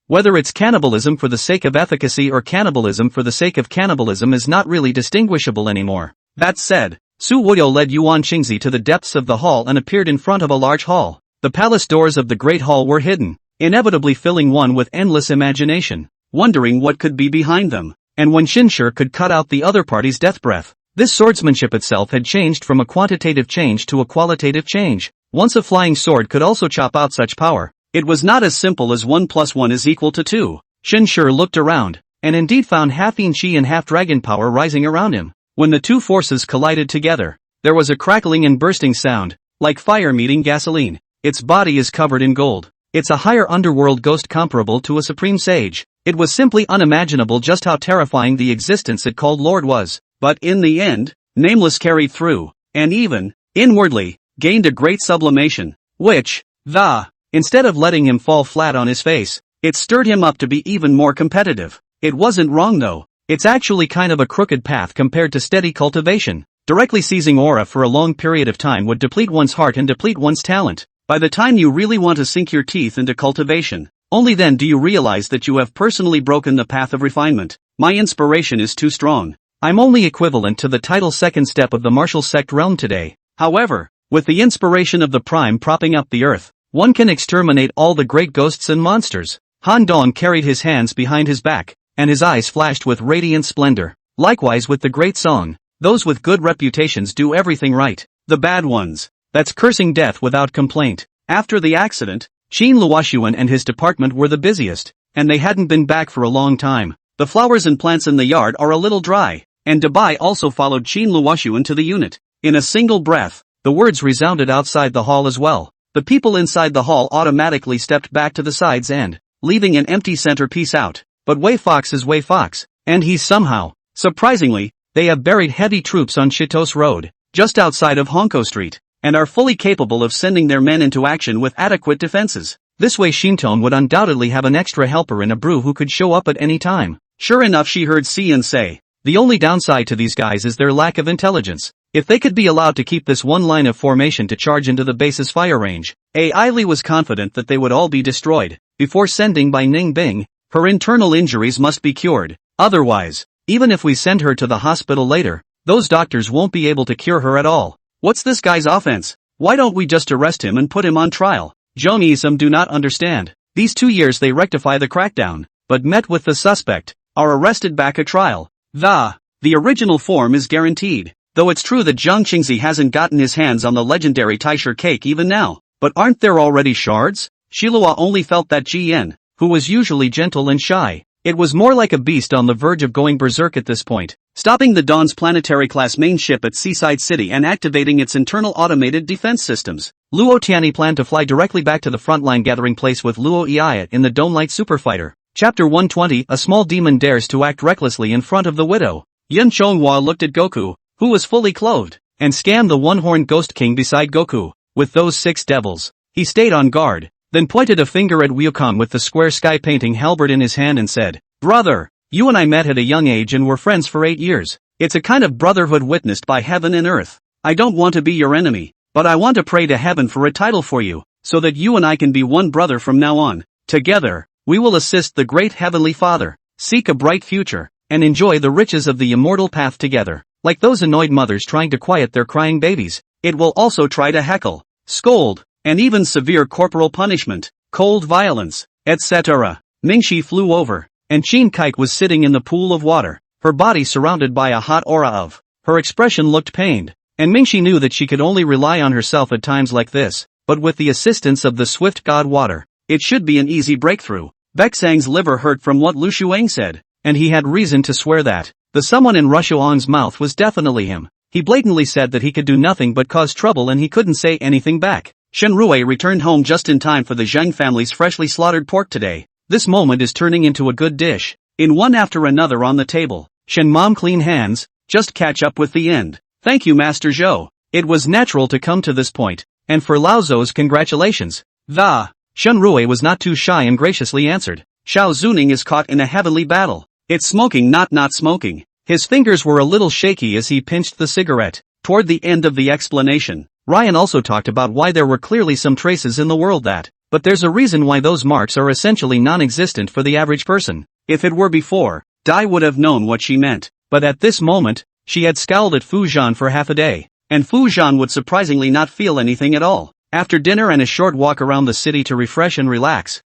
whether it's cannibalism for the sake of efficacy or cannibalism for the sake of cannibalism is not really distinguishable anymore. That said, Su Wuyo led Yuan Qingzi to the depths of the hall and appeared in front of a large hall. The palace doors of the great hall were hidden, inevitably filling one with endless imagination, wondering what could be behind them, and when Xinshi could cut out the other party's death breath. This swordsmanship itself had changed from a quantitative change to a qualitative change. Once a flying sword could also chop out such power, it was not as simple as 1 + 1 = 2. Xinshi looked around, and indeed found half Yin Qi and half dragon power rising around him. When the two forces collided together, there was a crackling and bursting sound, like fire meeting gasoline. Its body is covered in gold. It's a higher underworld ghost comparable to a supreme sage. It was simply unimaginable just how terrifying the existence it called Lord was. But in the end, Nameless carried through, and even, inwardly, gained a great sublimation, which, instead of letting him fall flat on his face, it stirred him up to be even more competitive. It wasn't wrong though. It's actually kind of a crooked path compared to steady cultivation. Directly seizing aura for a long period of time would deplete one's heart and deplete one's talent. By the time you really want to sink your teeth into cultivation, only then do you realize that you have personally broken the path of refinement. My inspiration is too strong. I'm only equivalent to the title second step of the martial sect realm today. However, with the inspiration of the prime propping up the earth, one can exterminate all the great ghosts and monsters. Han Dong carried his hands behind his back, and his eyes flashed with radiant splendor. Likewise with the great song, those with good reputations do everything right. The bad ones, that's cursing death without complaint. After the accident, Qin Luoshuan and his department were the busiest, and they hadn't been back for a long time. The flowers and plants in the yard are a little dry, and Dabai also followed Qin Luoshuan to the unit. In a single breath, the words resounded outside the hall as well. The people inside the hall automatically stepped back to the sides and, leaving an empty centerpiece out. But Wei Fox is Wei Fox, and he's somehow, surprisingly, they have buried heavy troops on Chitos Road, just outside of Honko Street, and are fully capable of sending their men into action with adequate defenses. This way Shintone would undoubtedly have an extra helper in a brew who could show up at any time. Sure enough, she heard Xian say, the only downside to these guys is their lack of intelligence. If they could be allowed to keep this one line of formation to charge into the base's fire range, Li was confident that they would all be destroyed, before sending by Ning Bing. Her internal injuries must be cured. Otherwise, even if we send her to the hospital later, those doctors won't be able to cure her at all. What's this guy's offense? Why don't we just arrest him and put him on trial? Zhong Yisum do not understand. These 2 years they rectify the crackdown, but met with the suspect, are arrested back at trial. The original form is guaranteed. Though it's true that Zhang Qingzi hasn't gotten his hands on the legendary Taisher cake even now. But aren't there already shards? Shilua only felt that Ji Yen, who was usually gentle and shy, it was more like a beast on the verge of going berserk at this point. Stopping the Dawn's planetary-class main ship at Seaside City and activating its internal automated defense systems. Luo Tianyi planned to fly directly back to the frontline gathering place with Luo Iayat in the Dome-Light Superfighter. Chapter 120, A small demon dares to act recklessly in front of the widow. Yun Chonghua looked at Goku, who was fully clothed, and scanned the one-horned Ghost King beside Goku. With those 6 devils, he stayed on guard, then pointed a finger at Wukong with the square sky painting halberd in his hand and said, Brother, you and I met at a young age and were friends for 8 years. It's a kind of brotherhood witnessed by heaven and earth. I don't want to be your enemy, but I want to pray to heaven for a title for you, so that you and I can be one brother from now on. Together, we will assist the great Heavenly Father, seek a bright future, and enjoy the riches of the immortal path together. Like those annoyed mothers trying to quiet their crying babies, it will also try to heckle, scold, and even severe corporal punishment, cold violence, etc. Mingxi flew over, and Qin Kike was sitting in the pool of water, her body surrounded by a hot aura of. Her expression looked pained, and Mingxi knew that she could only rely on herself at times like this, but with the assistance of the swift god water, it should be an easy breakthrough. Baixang's liver hurt from what Lu Shuang said, and he had reason to swear that the someone in Rushuang's mouth was definitely him. He blatantly said that he could do nothing but cause trouble and he couldn't say anything back. Shen Rui returned home just in time for the Zhang family's freshly slaughtered pork today. This moment is turning into a good dish. In one after another on the table, Shen Mom clean hands, just catch up with the end. Thank you Master Zhou. It was natural to come to this point, and for Lao Zhou's congratulations. Shen Rui was not too shy and graciously answered. Xiao Zuning is caught in a heavenly battle. It's smoking not smoking. His fingers were a little shaky as he pinched the cigarette. Toward the end of the explanation, Ryan also talked about why there were clearly some traces in the world but there's a reason why those marks are essentially non-existent for the average person. If it were before, Dai would have known what she meant, but at this moment, she had scowled at Fu Zhan for half a day, and Fu Zhan would surprisingly not feel anything at all. After dinner and a short walk around the city to refresh and relax,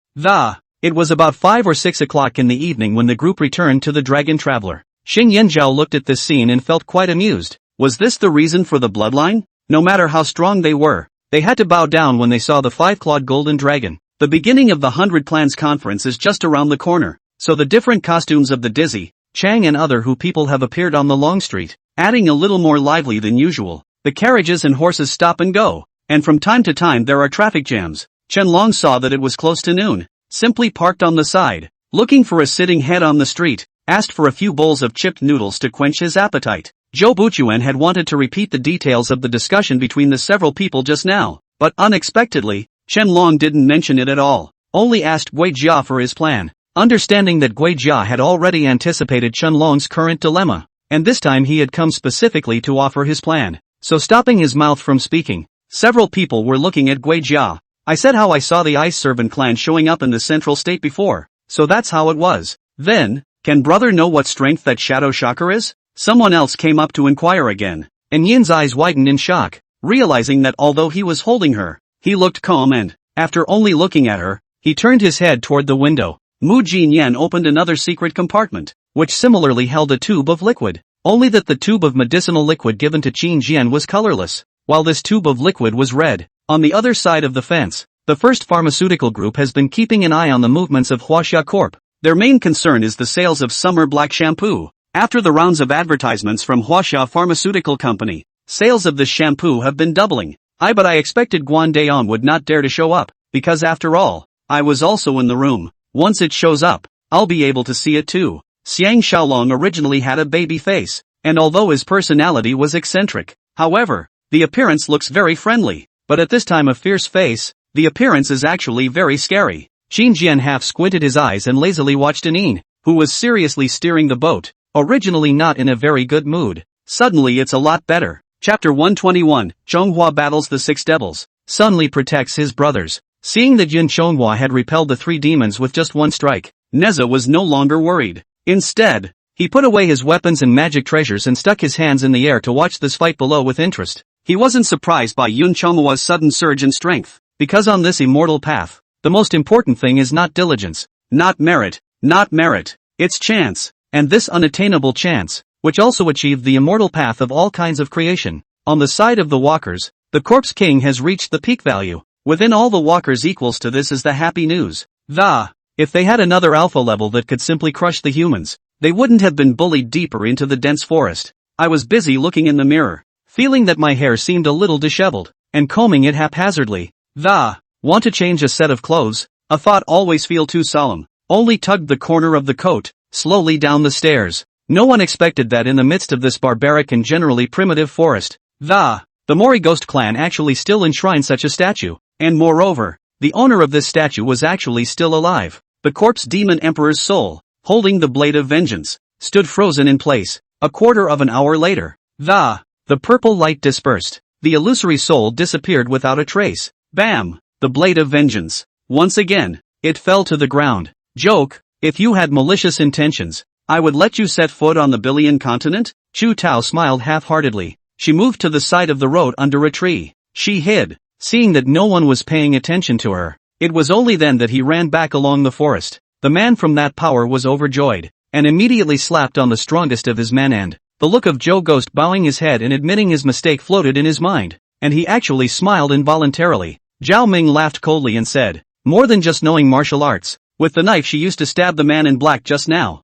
it was about 5 or 6 o'clock in the evening when the group returned to the Dragon Traveler. Xing Yanzhao looked at this scene and felt quite amused. Was this the reason for the bloodline? No matter how strong they were, they had to bow down when they saw the 5-clawed golden dragon. The beginning of the 100 Clans conference is just around the corner, so the different costumes of the Dizzy, Chang and other who people have appeared on the long street, adding a little more lively than usual. The carriages and horses stop and go, and from time to time there are traffic jams. Chen Long saw that it was close to noon, simply parked on the side, looking for a sitting head on the street, asked for a few bowls of chipped noodles to quench his appetite. Zhou Buchuan had wanted to repeat the details of the discussion between the several people just now, but unexpectedly, Chen Long didn't mention it at all, only asked Gui Jia for his plan. Understanding that Gui Jia had already anticipated Chen Long's current dilemma, and this time he had come specifically to offer his plan, so stopping his mouth from speaking, several people were looking at Gui Jia. I said how I saw the Ice Servant clan showing up in the central state before, so that's how it was. Then, can brother know what strength that shadow shocker is? Someone else came up to inquire again, and Yin's eyes widened in shock, realizing that although he was holding her, he looked calm and, after only looking at her, he turned his head toward the window. Mu Jinyan opened another secret compartment, which similarly held a tube of liquid, only that the tube of medicinal liquid given to Qin Jian was colorless, while this tube of liquid was red. On the other side of the fence, the first pharmaceutical group has been keeping an eye on the movements of Huaxia Corp. Their main concern is the sales of summer black shampoo. After the rounds of advertisements from Huaxia Pharmaceutical Company, sales of this shampoo have been doubling. But I expected Guan Daon would not dare to show up, because after all, I was also in the room. Once it shows up, I'll be able to see it too. Xiang Xiaolong originally had a baby face, and although his personality was eccentric, however, the appearance looks very friendly, but at this time a fierce face, the appearance is actually very scary. Qin Jian half squinted his eyes and lazily watched Anin, who was seriously steering the boat, originally not in a very good mood. Suddenly it's a lot better. Chapter 121, Zhonghua battles the 6 devils. Sun Li protects his brothers. Seeing that Yin Zhonghua had repelled the 3 demons with just one strike, Neza was no longer worried. Instead, he put away his weapons and magic treasures and stuck his hands in the air to watch this fight below with interest. He wasn't surprised by Yun Zhonghua's sudden surge in strength, because on this immortal path, the most important thing is not diligence, not merit, it's chance, and this unattainable chance, which also achieved the immortal path of all kinds of creation. On the side of the walkers, the Corpse King has reached the peak value. Within all the walkers equals to this is the happy news. If they had another alpha level that could simply crush the humans, they wouldn't have been bullied deeper into the dense forest. I was busy looking in the mirror, feeling that my hair seemed a little disheveled, and combing it haphazardly. Want to change a set of clothes? A thought always feel too solemn. Only tugged the corner of the coat, slowly down the stairs. No one expected that in the midst of this barbaric and generally primitive forest, the Mori Ghost clan actually still enshrined such a statue, and moreover, the owner of this statue was actually still alive. The corpse demon emperor's soul, holding the blade of vengeance, stood frozen in place. A quarter of an hour later, the purple light dispersed. The illusory soul disappeared without a trace. Bam! The blade of vengeance. Once again, it fell to the ground. Joke, if you had malicious intentions, I would let you set foot on the Billion continent? Chu Tao smiled half-heartedly. She moved to the side of the road under a tree. She hid, seeing that no one was paying attention to her. It was only then that he ran back along the forest. The man from that power was overjoyed, and immediately slapped on the strongest of his men and, The look of Joe Ghost bowing his head and admitting his mistake floated in his mind, and he actually smiled involuntarily. Zhao Ming laughed coldly and said, "More than just knowing martial arts. With the knife she used to stab the man in black just now.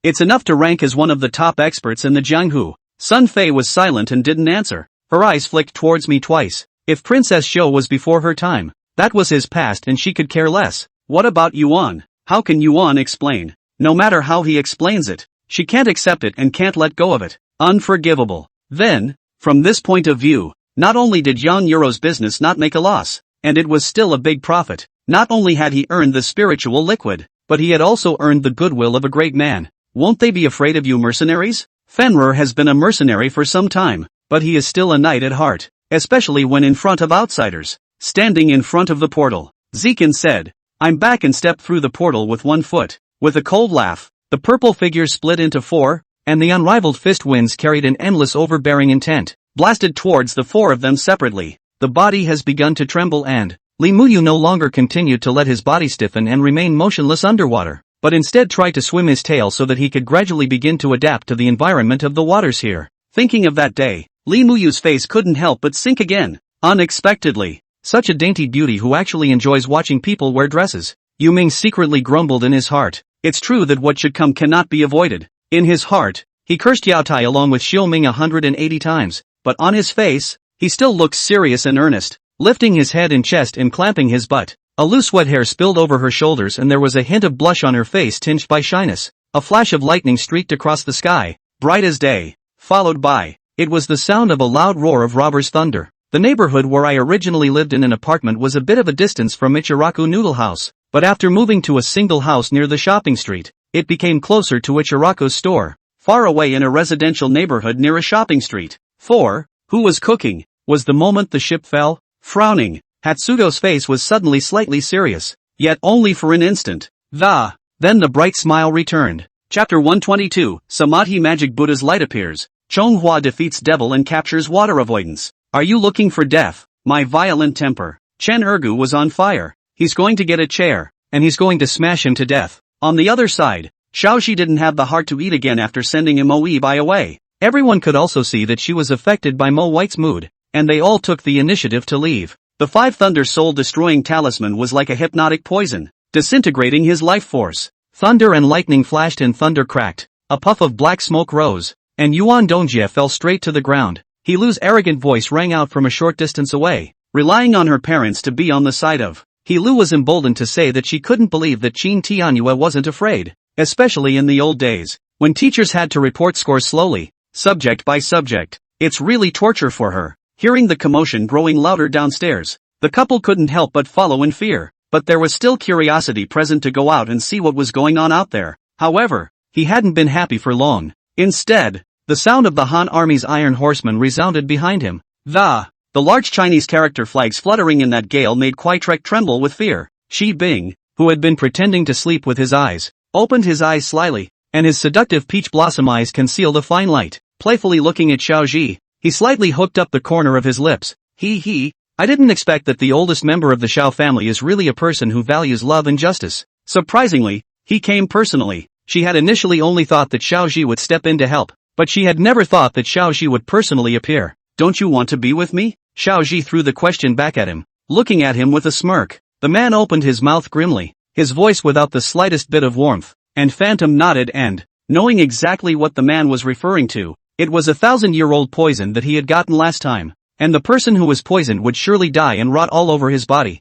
It's enough to rank as one of the top experts in the Jianghu." Sun Fei was silent and didn't answer. Her eyes flicked towards me twice. If Princess Shou was before her time, that was his past and she could care less. What about Yuan? How can Yuan explain? No matter how he explains it, she can't accept it and can't let go of it. Unforgivable. Then, from this point of view, not only did Yang Yuro's business not make a loss, and it was still a big profit, not only had he earned the spiritual liquid, but he had also earned the goodwill of a great man. Won't they be afraid of you mercenaries? Fenrir has been a mercenary for some time, but he is still a knight at heart, especially when in front of outsiders. Standing in front of the portal, Zekin said, "I'm back," and stepped through the portal with one foot. With a cold laugh, the purple figure split into four, and the unrivaled fist winds carried an endless overbearing intent, blasted towards the four of them separately. The body has begun to tremble and Li Muyu no longer continued to let his body stiffen and remain motionless underwater, but instead tried to swim his tail so that he could gradually begin to adapt to the environment of the waters here. Thinking of that day, Li Muyu's face couldn't help but sink again. Unexpectedly, such a dainty beauty who actually enjoys watching people wear dresses. Yu Ming secretly grumbled in his heart. It's true that what should come cannot be avoided. In his heart, he cursed Yao Tai along with Xiu Ming 180 times, but on his face, he still looked serious and earnest, lifting his head and chest and clamping his butt. A loose wet hair spilled over her shoulders and there was a hint of blush on her face tinged by shyness. A flash of lightning streaked across the sky, bright as day, followed by, it was the sound of a loud roar of robbers' thunder. The neighborhood where I originally lived in an apartment was a bit of a distance from Ichiraku Noodle House, but after moving to a single house near the shopping street, it became closer to Ichiraku's store, far away in a residential neighborhood near a shopping street. 4. Who was cooking? Was the moment the ship fell? Frowning, Hatsudo's face was suddenly slightly serious, yet only for an instant. Then the bright smile returned. Chapter 122, Samadhi Magic Buddha's Light appears. Chonghua defeats devil and captures water avoidance. Are you looking for death? My violent temper. Chen Ergu was on fire. He's going to get a chair, and he's going to smash him to death. On the other side, Xiaoxi didn't have the heart to eat again after sending Mo Bai away. Everyone could also see that she was affected by Mo White's mood, and they all took the initiative to leave. The Five Thunder soul-destroying talisman was like a hypnotic poison, disintegrating his life force. Thunder and lightning flashed and thunder cracked. A puff of black smoke rose, and Yuan Dongjie fell straight to the ground. He Lu's arrogant voice rang out from a short distance away, relying on her parents to be on the side of. He Lu was emboldened to say that she couldn't believe that Qin Tianyue wasn't afraid, especially in the old days, when teachers had to report scores slowly, subject by subject. It's really torture for her. Hearing the commotion growing louder downstairs, the couple couldn't help but follow in fear, but there was still curiosity present to go out and see what was going on out there. However, he hadn't been happy for long. Instead, the sound of the Han Army's Iron Horsemen resounded behind him. The large Chinese character flags fluttering in that gale made Kwai Trek tremble with fear. Shi Bing, who had been pretending to sleep with his eyes, opened his eyes slyly, and his seductive peach blossom eyes concealed a fine light. Playfully looking at Xiaoji, he slightly hooked up the corner of his lips. I didn't expect that the oldest member of the Xiao family is really a person who values love and justice. Surprisingly, he came personally. She had initially only thought that Xiaoji would step in to help, but she had never thought that Xiaoji would personally appear. Don't you want to be with me? Xiaoji threw the question back at him, looking at him with a smirk. The man opened his mouth grimly, his voice without the slightest bit of warmth, and Phantom nodded and, knowing exactly what the man was referring to, it was 1,000-year-old poison that he had gotten last time, and the person who was poisoned would surely die and rot all over his body.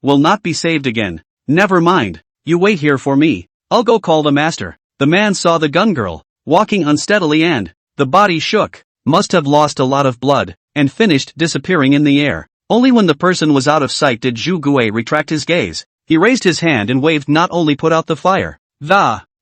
Will not be saved again. Never mind, you wait here for me, I'll go call the master. The man saw the gun girl, walking unsteadily and, the body shook, must have lost a lot of blood, and finished disappearing in the air. Only when the person was out of sight did Zhu Gui retract his gaze. He raised his hand and waved not only put out the fire.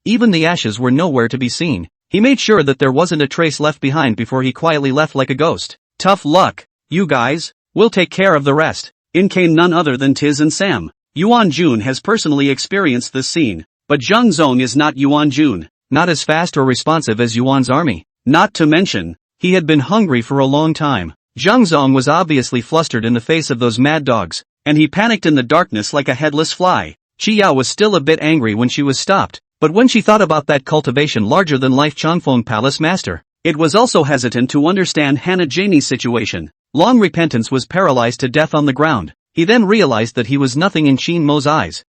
Even the ashes were nowhere to be seen. He made sure that there wasn't a trace left behind before he quietly left like a ghost. Tough luck, you guys, we'll take care of the rest. In came none other than Tiz and Sam. Yuan Jun has personally experienced this scene, but Zhang Zong is not Yuan Jun, not as fast or responsive as Yuan's army. Not to mention, he had been hungry for a long time. Zhang Zong was obviously flustered in the face of those mad dogs, and he panicked in the darkness like a headless fly. Chi Yao was still a bit angry when she was stopped, But when she thought about that cultivation larger-than-life Changfeng Palace master, it was also hesitant to understand Hannah Jamie's situation. Long repentance was paralyzed to death on the ground. He then realized that he was nothing in Qin Mo's eyes.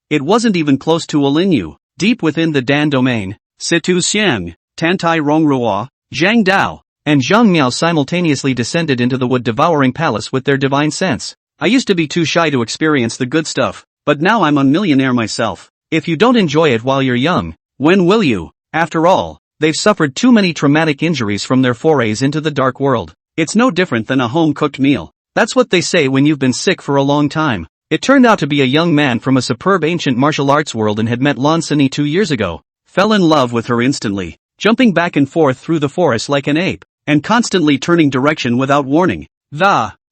It wasn't even close to Olinyu. Deep within the Dan domain, Situ Xiang, Tantai Rongrua, Zhang Dao, and Zhang Miao simultaneously descended into the wood-devouring palace with their divine sense. I used to be too shy to experience the good stuff, but now I'm a millionaire myself. If you don't enjoy it while you're young, when will you? After all, they've suffered too many traumatic injuries from their forays into the dark world. It's no different than a home-cooked meal. That's what they say when you've been sick for a long time. It turned out to be a young man from a superb ancient martial arts world and had met Lan Sini 2 years ago. Fell in love with her instantly, jumping back and forth through the forest like an ape, and constantly turning direction without warning.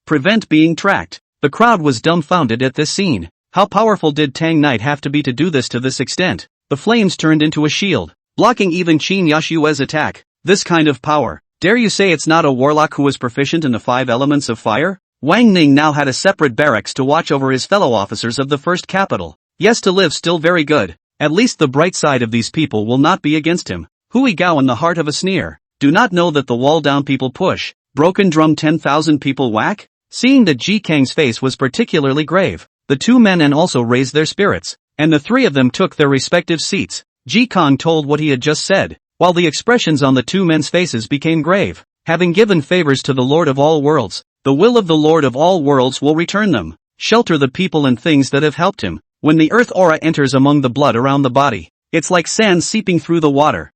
Prevent being tracked. The crowd was dumbfounded at this scene. How powerful did Tang Knight have to be to do this to this extent? The flames turned into a shield, blocking even Qin Yashue's attack. This kind of power. Dare you say it's not a warlock who was proficient in the 5 elements of fire? Wang Ning now had a separate barracks to watch over his fellow officers of the first capital. Yes, to live still very good. At least the bright side of these people will not be against him. Hui Gao in the heart of a sneer. Do not know that the wall down people push. Broken drum 10,000 people whack? Seeing that Ji Kang's face was particularly grave, the 2 men and also raised their spirits, and the 3 of them took their respective seats. Ji Kang told what he had just said, while the expressions on the 2 men's faces became grave. Having given favors to the Lord of all worlds, the will of the Lord of all worlds will return them. Shelter the people and things that have helped him. When the earth aura enters among the blood around the body, it's like sand seeping through the water.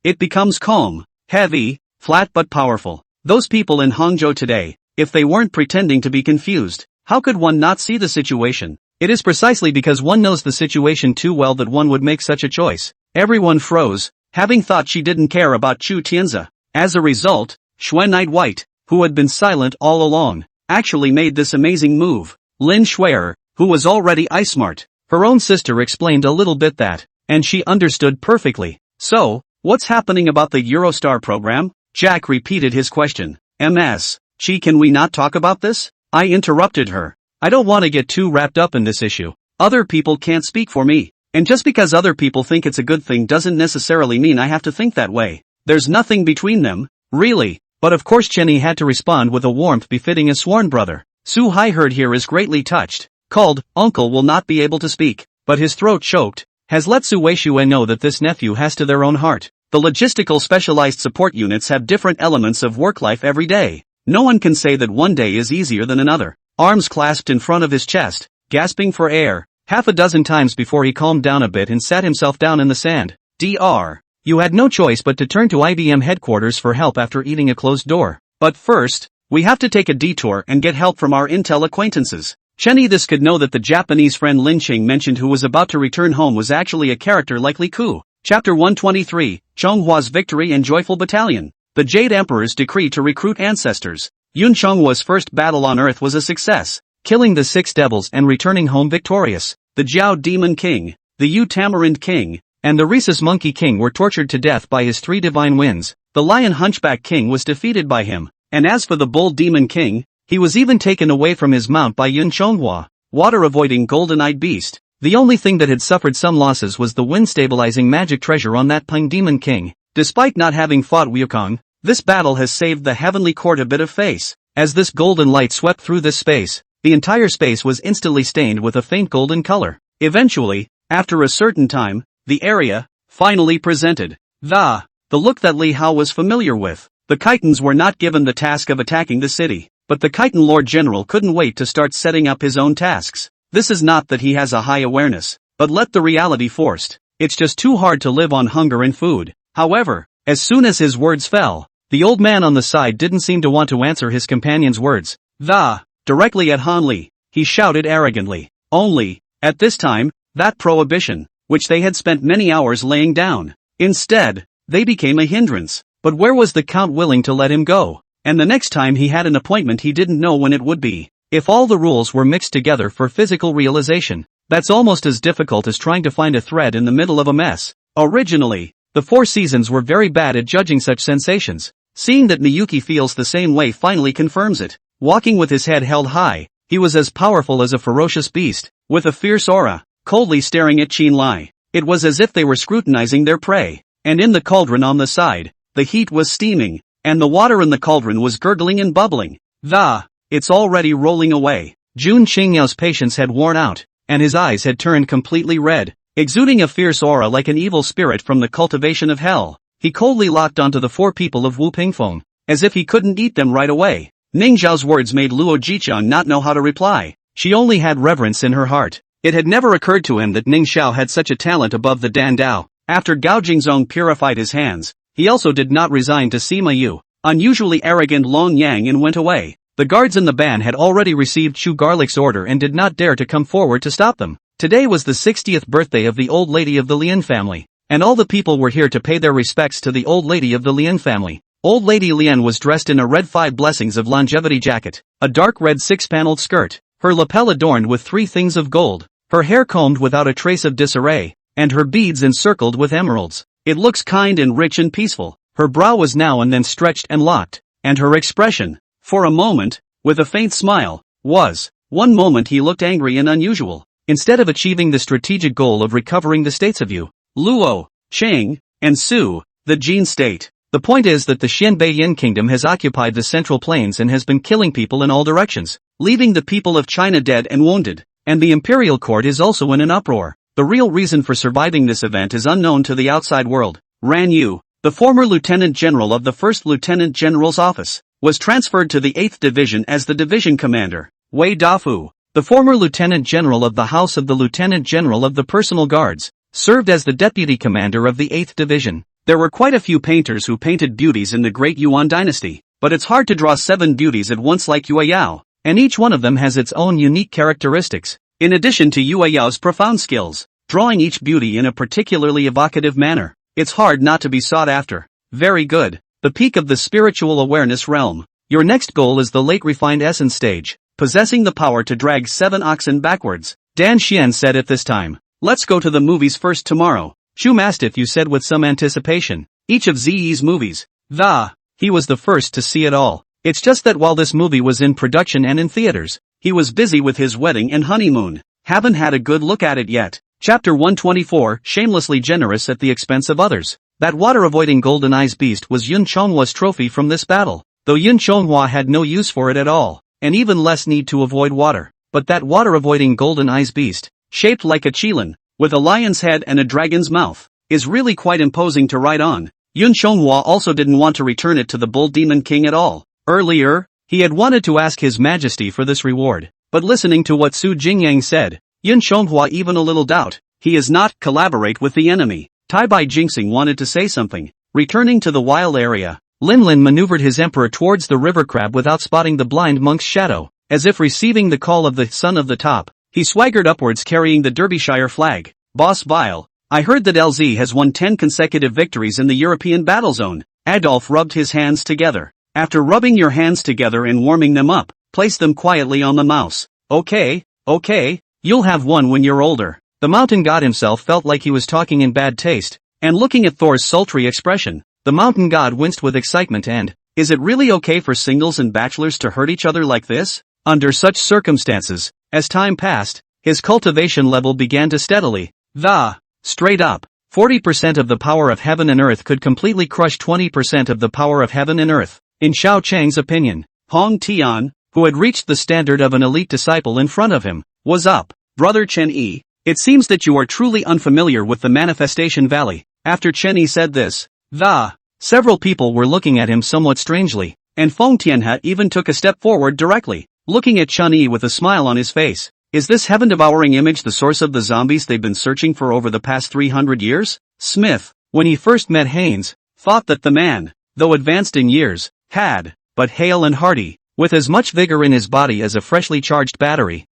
It becomes calm, heavy, flat but powerful. Those people in Hangzhou today, if they weren't pretending to be confused, how could one not see the situation? It is precisely because one knows the situation too well that one would make such a choice. Everyone froze, having thought she didn't care about Chu Tianzi. As a result, Xue Knight White, who had been silent all along, actually made this amazing move. Lin Shuer, who was already eye-smart, her own sister explained a little bit that, and she understood perfectly. So, what's happening about the Eurostar program? Jack repeated his question. Chi, can we not talk about this? I interrupted her. I don't want to get too wrapped up in this issue. Other people can't speak for me. And just because other people think it's a good thing doesn't necessarily mean I have to think that way. There's nothing between them, really. But of course Chenny had to respond with a warmth befitting a sworn brother. Su Hai heard here is greatly touched. Called, uncle will not be able to speak, but his throat choked. Has let Su Weishue know that this nephew has to their own heart. The logistical specialized support units have different elements of work life every day. No one can say that one day is easier than another. Arms clasped in front of his chest, gasping for air, half a dozen times before he calmed down a bit and sat himself down in the sand. Dr. You had no choice but to turn to IBM headquarters for help after eating a closed door. But first, we have to take a detour and get help from our intel acquaintances. Chenny this could know that the Japanese friend Lin Qing mentioned who was about to return home was actually a character like Li Ku. Chapter 123, Chonghua's Victory and Joyful Battalion. The Jade Emperor's decree to recruit ancestors. Yun Chonghua's first battle on Earth was a success, killing the 6 devils and returning home victorious. The Jiao Demon King, the Yu Tamarind King, and the Rhesus Monkey King were tortured to death by his 3 divine winds. The Lion Hunchback King was defeated by him, and as for the Bull Demon King, he was even taken away from his mount by Yun Chonghua, water-avoiding golden-eyed beast. The only thing that had suffered some losses was the wind-stabilizing magic treasure on that Peng Demon King. Despite not having fought Wukong, this battle has saved the heavenly court a bit of face. As this golden light swept through this space, the entire space was instantly stained with a faint golden color. Eventually, after a certain time, the area finally presented the look that Li Hao was familiar with. The Khitans were not given the task of attacking the city, but the Khitan Lord General couldn't wait to start setting up his own tasks. This is not that he has a high awareness, but let the reality forced. It's just too hard to live on hunger and food. However, as soon as his words fell, the old man on the side didn't seem to want to answer his companion's words. Directly at Han Li, he shouted arrogantly. Only, at this time, that prohibition, which they had spent many hours laying down. Instead, they became a hindrance. But where was the Count willing to let him go? And the next time he had an appointment he didn't know when it would be. If all the rules were mixed together for physical realization, that's almost as difficult as trying to find a thread in the middle of a mess. Originally, the 4 Seasons were very bad at judging such sensations. Seeing that Miyuki feels the same way finally confirms it. Walking with his head held high, he was as powerful as a ferocious beast, with a fierce aura, coldly staring at Qin Lai. It was as if they were scrutinizing their prey. And in the cauldron on the side, the heat was steaming, and the water in the cauldron was gurgling and bubbling. It's already rolling away. Jun Qingyao's patience had worn out, and his eyes had turned completely red, exuding a fierce aura like an evil spirit from the cultivation of hell. He coldly locked onto the 4 people of Wu Pingfeng, as if he couldn't eat them right away. Ning Zhao's words made Luo Jiqiang not know how to reply. She only had reverence in her heart. It had never occurred to him that Ning Xiao had such a talent above the Dan Dao. After Gao Jingzong purified his hands, he also did not resign to Sima Yu, unusually arrogant Long Yang, and went away. The guards in the ban had already received Chu Garlic's order and did not dare to come forward to stop them. Today was the 60th birthday of the old lady of the Lian family, and all the people were here to pay their respects to the old lady of the Lian family. Old Lady Lian was dressed in a red 5 blessings of longevity jacket, a dark red 6-paneled skirt, her lapel adorned with 3 things of gold, her hair combed without a trace of disarray, and her beads encircled with emeralds. It looks kind and rich and peaceful. Her brow was now and then stretched and locked, and her expression, for a moment, with a faint smile, was, one moment he looked angry and unusual. Instead of achieving the strategic goal of recovering the states of Yu, Luo, Cheng, and Su, the Jin state. The point is that the Xianbei kingdom has occupied the central plains and has been killing people in all directions, leaving the people of China dead and wounded, and the imperial court is also in an uproar. The real reason for surviving this event is unknown to the outside world. Ran Yu, the former lieutenant general of the 1st Lieutenant General's office, was transferred to the 8th Division as the division commander. Wei Dafu, the former lieutenant general of the House of the Lieutenant General of the Personal Guards, served as the deputy commander of the 8th Division. There were quite a few painters who painted beauties in the Great Yuan dynasty, but it's hard to draw 7 beauties at once like Yue Yao, and each one of them has its own unique characteristics. In addition to Yue Yao's profound skills, drawing each beauty in a particularly evocative manner, it's hard not to be sought after. Very good. The peak of the spiritual awareness realm. Your next goal is the late refined essence stage, possessing the power to drag 7 oxen backwards. Dan Xian said at this time. Let's go to the movies first tomorrow. Chu Mastiff, you said with some anticipation. Each of Ziyi's movies. He was the first to see it all. It's just that while this movie was in production and in theaters, he was busy with his wedding and honeymoon. Haven't had a good look at it yet. Chapter 124, Shamelessly Generous at the Expense of Others. That water-avoiding golden eyes beast was Yun Chonghwa's trophy from this battle, though Yun Chonghwa had no use for it at all, and even less need to avoid water. But that water-avoiding golden eyes beast, shaped like a qilin, with a lion's head and a dragon's mouth, is really quite imposing to ride on. Yun Chonghwa also didn't want to return it to the Bull Demon King at all. Earlier, he had wanted to ask His Majesty for this reward, but listening to what Su Jingyang said, Yun Chonghua even a little doubt. He is not collaborate with the enemy. Tai Bai Jingxing wanted to say something. Returning to the wild area, Lin Lin maneuvered his emperor towards the river crab without spotting the blind monk's shadow. As if receiving the call of the son of the top, he swaggered upwards carrying the Derbyshire flag. Boss Vile, I heard that LZ has won 10 consecutive victories in the European battle zone. Adolf rubbed his hands together. After rubbing your hands together and warming them up, place them quietly on the mouse. Okay, you'll have one when you're older. The mountain god himself felt like he was talking in bad taste, and looking at Thor's sultry expression, the mountain god winced with excitement and, is it really okay for singles and bachelors to hurt each other like this? Under such circumstances, as time passed, his cultivation level began to steadily, straight up. 40% of the power of heaven and earth could completely crush 20% of the power of heaven and earth. In Xiao Chang's opinion, Hong Tian, who had reached the standard of an elite disciple in front of him, was up. Brother Chen Yi, it seems that you are truly unfamiliar with the Manifestation Valley. After Chen Yi said this, several people were looking at him somewhat strangely, and Feng Tianhe even took a step forward directly, looking at Chen Yi with a smile on his face. Is this heaven-devouring image the source of the zombies they've been searching for over the past 300 years? Smith, when he first met Haynes, thought that the man, though advanced in years, had, but hale and hearty, with as much vigor in his body as a freshly charged battery.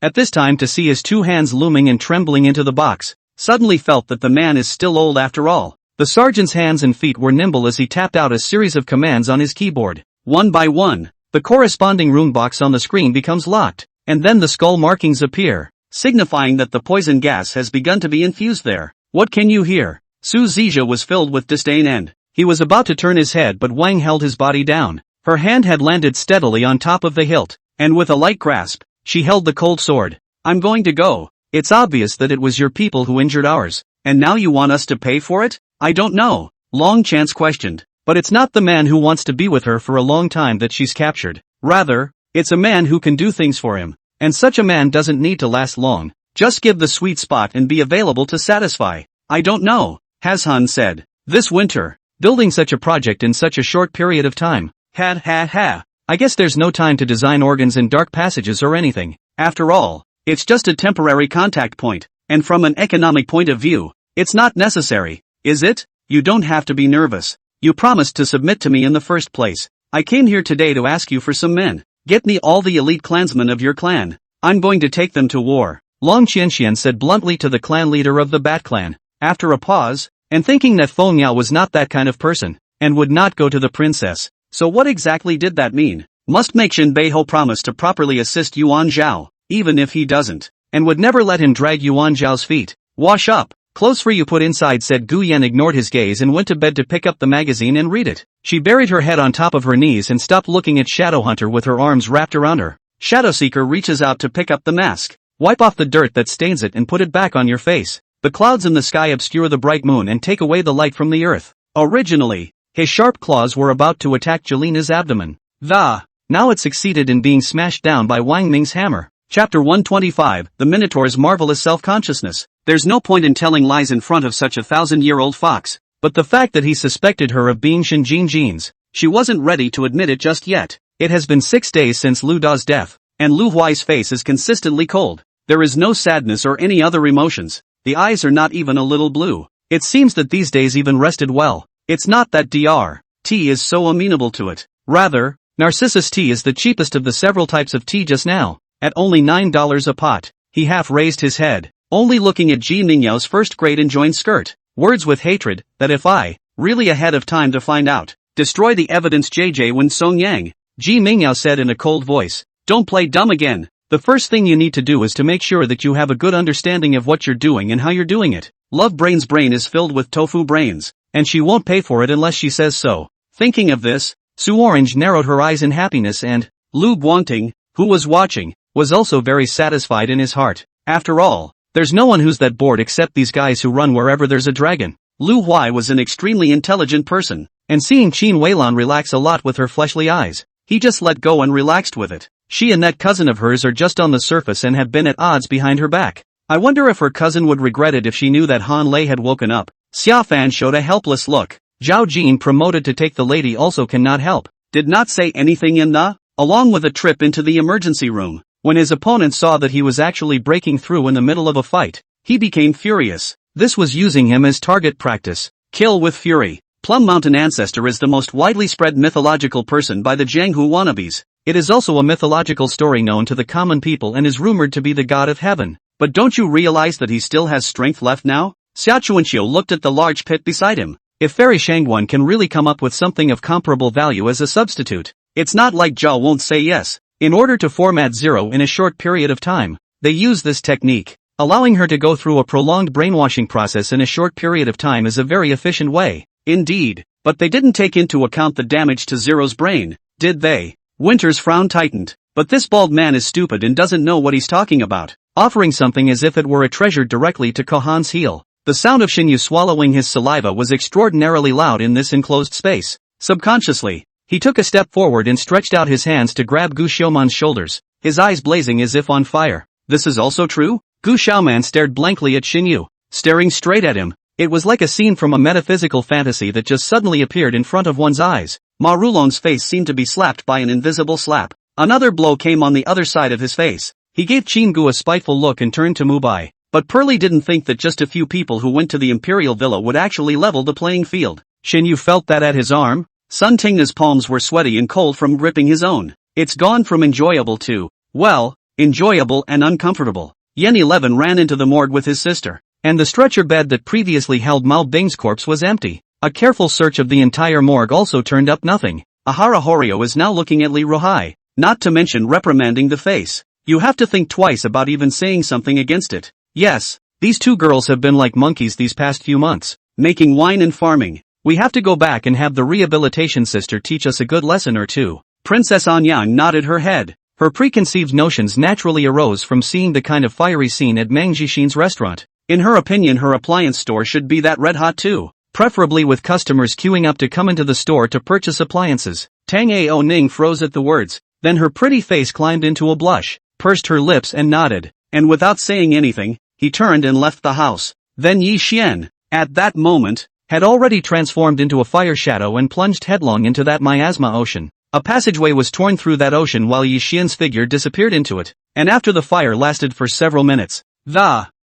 At this time to see his 2 hands looming and trembling into the box, suddenly felt that the man is still old after all. The sergeant's hands and feet were nimble as he tapped out a series of commands on his keyboard. One by one, the corresponding rune box on the screen becomes locked, and then the skull markings appear, signifying that the poison gas has begun to be infused there. What can you hear? Su Zizha was filled with disdain and, he was about to turn his head but Wang held his body down. Her hand had landed steadily on top of the hilt, and with a light grasp, she held the cold sword. I'm going to go. It's obvious that it was your people who injured ours. And now you want us to pay for it? I don't know, Long Chance questioned. But it's not the man who wants to be with her for a long time that she's captured. Rather, it's a man who can do things for him. And such a man doesn't need to last long. Just give the sweet spot and be available to satisfy. I don't know, Hazhan said. This winter, building such a project in such a short period of time. Ha. I guess there's no time to design organs in dark passages or anything. After all, it's just a temporary contact point. And from an economic point of view, it's not necessary, is it? You don't have to be nervous. You promised to submit to me in the first place. I came here today to ask you for some men. Get me all the elite clansmen of your clan. I'm going to take them to war. Long Qianxian said bluntly to the clan leader of the Bat clan. After a pause, and thinking that Feng Yao was not that kind of person, and would not go to the princess. So what exactly did that mean? Must make Shin Beiho promise to properly assist Yuan Zhao, even if he doesn't, and would never let him drag Yuan Zhao's feet. Wash up. Clothes for you put inside, said Gu Yan. Ignored his gaze and went to bed to pick up the magazine and read it. She buried her head on top of her knees and stopped looking at Shadowhunter with her arms wrapped around her. Shadowseeker reaches out to pick up the mask. Wipe off the dirt that stains it and put it back on your face. The clouds in the sky obscure the bright moon and take away the light from the earth. Originally, his sharp claws were about to attack Jelina's abdomen. Now it succeeded in being smashed down by Wang Ming's hammer. Chapter 125, The Minotaur's Marvelous Self-Consciousness. There's no point in telling lies in front of such a 1,000-year-old fox. But the fact that he suspected her of being Shinjin Jin's, she wasn't ready to admit it just yet. It has been 6 days since Lu Da's death, and Lu Huai's face is consistently cold. There is no sadness or any other emotions. The eyes are not even a little blue. It seems that these days even rested well. It's not that tea is so amenable to it. Rather, Narcissus tea is the cheapest of the several types of tea just now, at only $9 a pot. He half raised his head, only looking at Ji Mingyao's first-grade enjoined skirt. Words with hatred, that if I, really ahead of time to find out, destroy the evidence JJ Wen Song Yang, Ji Mingyao said in a cold voice. Don't play dumb again. The first thing you need to do is to make sure that you have a good understanding of what you're doing and how you're doing it. Love Brain's brain is filled with tofu brains, and she won't pay for it unless she says so. Thinking of this, Su Orange narrowed her eyes in happiness, and Lu Guangting, who was watching, was also very satisfied in his heart. After all, there's no one who's that bored except these guys who run wherever there's a dragon. Lu Huai was an extremely intelligent person, and seeing Qin Weilan relax a lot with her fleshly eyes, he just let go and relaxed with it. She and that cousin of hers are just on the surface and have been at odds behind her back. I wonder if her cousin would regret it if she knew that Han Lei had woken up. Xia Fan showed a helpless look. Zhao Jin, promoted to take the lady, also cannot help. Did not say anything in the, along with a trip into the emergency room. When his opponent saw that he was actually breaking through in the middle of a fight, he became furious. This was using him as target practice. Kill with fury. Plum Mountain Ancestor is the most widely spread mythological person by the Jianghu wannabes. It is also a mythological story known to the common people and is rumored to be the god of heaven. But don't you realize that he still has strength left now? Xia Chuanqiu looked at the large pit beside him. If Fairy Shangguan can really come up with something of comparable value as a substitute, it's not like Zhao won't say yes. In order to format Zero in a short period of time, they use this technique. Allowing her to go through a prolonged brainwashing process in a short period of time is a very efficient way. Indeed, but they didn't take into account the damage to Zero's brain, did they? Winter's frown tightened. But this bald man is stupid and doesn't know what he's talking about. Offering something as if it were a treasure directly to Kohan's heel. The sound of Xinyu swallowing his saliva was extraordinarily loud in this enclosed space. Subconsciously, he took a step forward and stretched out his hands to grab Gu Xiaoman's shoulders, his eyes blazing as if on fire. This is also true? Gu Xiaoman stared blankly at Xinyu, staring straight at him. It was like a scene from a metaphysical fantasy that just suddenly appeared in front of one's eyes. Ma Rulong's face seemed to be slapped by an invisible slap. Another blow came on the other side of his face. He gave Qin Gu a spiteful look and turned to Mubai. But Pearly didn't think that just a few people who went to the Imperial Villa would actually level the playing field. Xinyu felt that at his arm. Sun Tingna's palms were sweaty and cold from gripping his own. It's gone from enjoyable to, well, enjoyable and uncomfortable. Yen 11 ran into the morgue with his sister, and the stretcher bed that previously held Mao Bing's corpse was empty. A careful search of the entire morgue also turned up nothing. Ahara Horio is now looking at Li Ruhai, not to mention reprimanding the face. You have to think twice about even saying something against it. Yes, these two girls have been like monkeys these past few months, making wine and farming. We have to go back and have the rehabilitation sister teach us a good lesson or two. Princess Anyang nodded her head. Her preconceived notions naturally arose from seeing the kind of fiery scene at Mang Jixin's restaurant. In her opinion, her appliance store should be that red hot too, preferably with customers queuing up to come into the store to purchase appliances. Tang Ao Ning froze at the words, then her pretty face climbed into a blush, pursed her lips and nodded, and without saying anything, he turned and left the house. Then Yi Xian, at that moment, had already transformed into a fire shadow and plunged headlong into that miasma ocean. A passageway was torn through that ocean while Yi Xian's figure disappeared into it, and after the fire lasted for several minutes,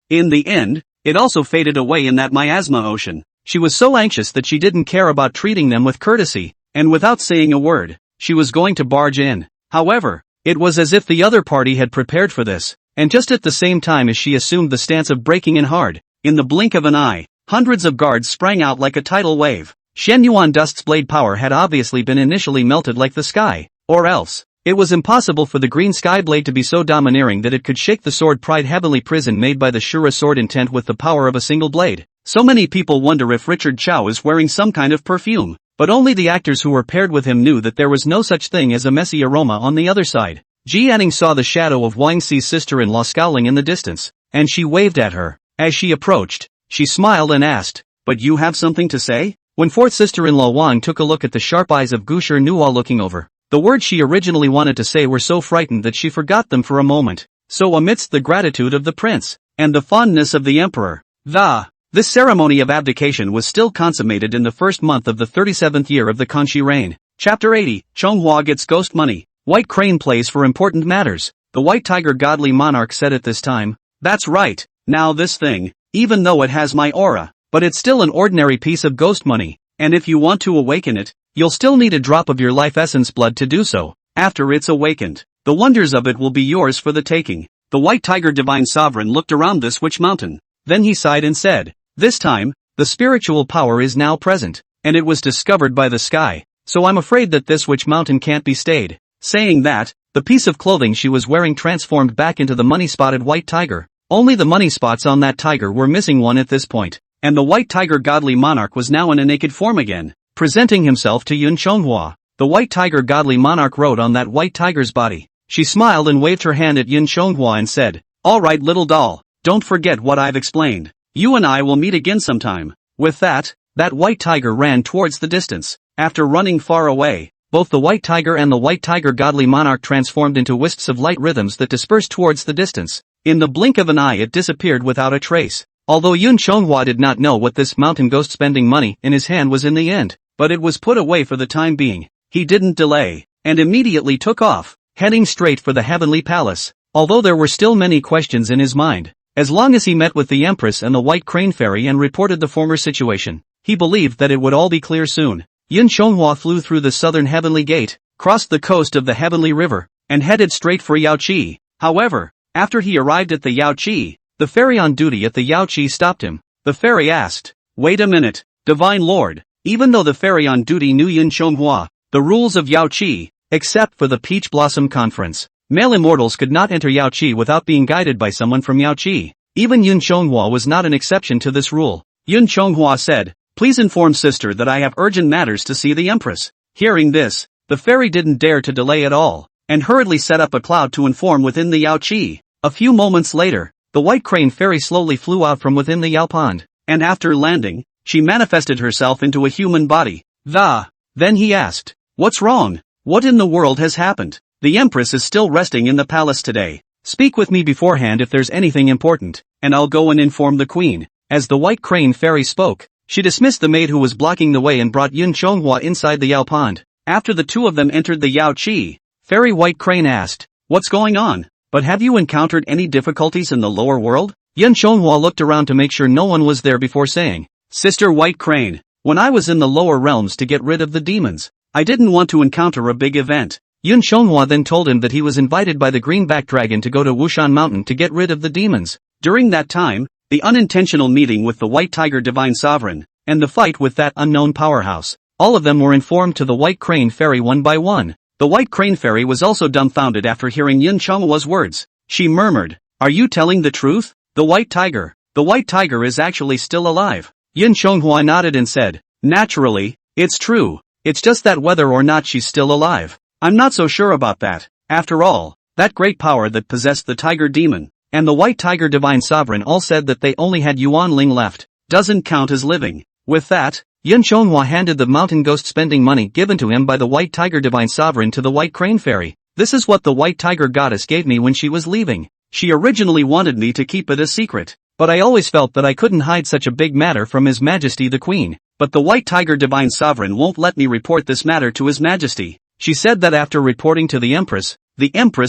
in the end, it also faded away in that miasma ocean. She was so anxious that she didn't care about treating them with courtesy, and without saying a word, she was going to barge in. However, it was as if the other party had prepared for this, and just at the same time as she assumed the stance of breaking in hard, in the blink of an eye, hundreds of guards sprang out like a tidal wave. Shen Yuan Dust's blade power had obviously been initially melted like the sky, or else, it was impossible for the green sky blade to be so domineering that it could shake the sword Pride Heavenly Prison made by the Shura sword intent with the power of a single blade. So many people wonder if Richard Chow is wearing some kind of perfume, but only the actors who were paired with him knew that there was no such thing as a messy aroma on the other side. Ji Anning saw the shadow of Wang Xi's sister-in-law scowling in the distance, and she waved at her. As she approached, she smiled and asked, "But you have something to say?" When fourth sister-in-law Wang took a look at the sharp eyes of Gusher Nuo looking over, the words she originally wanted to say were so frightened that she forgot them for a moment. So amidst the gratitude of the prince, and the fondness of the emperor, this ceremony of abdication was still consummated in the first month of the 37th year of the Kanshi reign. Chapter 80, Chonghua gets ghost money. White Crane plays for important matters, the White Tiger godly monarch said at this time. That's right, now this thing, even though it has my aura, but it's still an ordinary piece of ghost money, and if you want to awaken it, you'll still need a drop of your life essence blood to do so. After it's awakened, the wonders of it will be yours for the taking. The White Tiger Divine Sovereign looked around this witch mountain. Then he sighed and said, "This time, the spiritual power is now present, and it was discovered by the sky, so I'm afraid that this witch mountain can't be stayed." Saying that, the piece of clothing she was wearing transformed back into the money-spotted white tiger. Only the money spots on that tiger were missing one at this point, and the White Tiger godly monarch was now in a naked form again, presenting himself to Yun Chonghua. The White Tiger godly monarch rode on that white tiger's body. She smiled and waved her hand at Yun Chonghua and said, "All right, little doll, don't forget what I've explained. You and I will meet again sometime." With that white tiger ran towards the distance. After running far away, both the White Tiger and the White Tiger godly monarch transformed into wisps of light rhythms that dispersed towards the distance. In the blink of an eye it disappeared without a trace. Although Yun Chonghua did not know what this mountain ghost spending money in his hand was in the end, but it was put away for the time being. He didn't delay, and immediately took off, heading straight for the heavenly palace. Although there were still many questions in his mind, as long as he met with the Empress and the White Crane Fairy and reported the former situation, he believed that it would all be clear soon. Yun Chonghua flew through the southern heavenly gate, crossed the coast of the heavenly river, and headed straight for Yaoqi. However, after he arrived at the Yaoqi, the fairy on duty at the Yaoqi stopped him. The fairy asked, "Wait a minute, Divine Lord." Even though the fairy on duty knew Yun Chonghua, the rules of Yaoqi, except for the Peach Blossom Conference, male immortals could not enter Yaoqi without being guided by someone from Yaoqi. Even Yun Chonghua was not an exception to this rule. Yun Chonghua said, "Please inform sister that I have urgent matters to see the Empress." Hearing this, the fairy didn't dare to delay at all, and hurriedly set up a cloud to inform within the Yaoqi. A few moments later, the White Crane Fairy slowly flew out from within the Yao Pond, and after landing, she manifested herself into a human body. Then he asked, "What's wrong? What in the world has happened? The Empress is still resting in the palace today. Speak with me beforehand if there's anything important, and I'll go and inform the Queen." As the White Crane Fairy spoke, she dismissed the maid who was blocking the way and brought Yun Chonghua inside the Yao Pond. After the two of them entered the Yaoqi, Fairy White Crane asked, "What's going on? But have you encountered any difficulties in the lower world?" Yun Chonghua looked around to make sure no one was there before saying, "Sister White Crane, when I was in the lower realms to get rid of the demons, I didn't want to encounter a big event." Yun Chonghua then told him that he was invited by the Greenback Dragon to go to Wushan Mountain to get rid of the demons. During that time, the unintentional meeting with the White Tiger Divine Sovereign, and the fight with that unknown powerhouse, all of them were informed to the White Crane Fairy one by one. The White Crane Fairy was also dumbfounded after hearing Yun Chonghua's words. She murmured, "Are you telling the truth? The White Tiger is actually still alive." Yun Chonghua nodded and said, "Naturally, it's true. It's just that whether or not she's still alive, I'm not so sure about that. After all, that great power that possessed the tiger demon, and the white tiger divine sovereign all said that they only had Yuan Ling left, doesn't count as living. With that, Yun Chonghua handed the mountain ghost spending money given to him by the white tiger divine sovereign to the white crane fairy. This is what the white tiger goddess gave me when she was leaving. She originally wanted me to keep it a secret, but I always felt that I couldn't hide such a big matter from His Majesty the Queen. But the white tiger divine sovereign won't let me report this matter to His Majesty. She said that after reporting to the Empress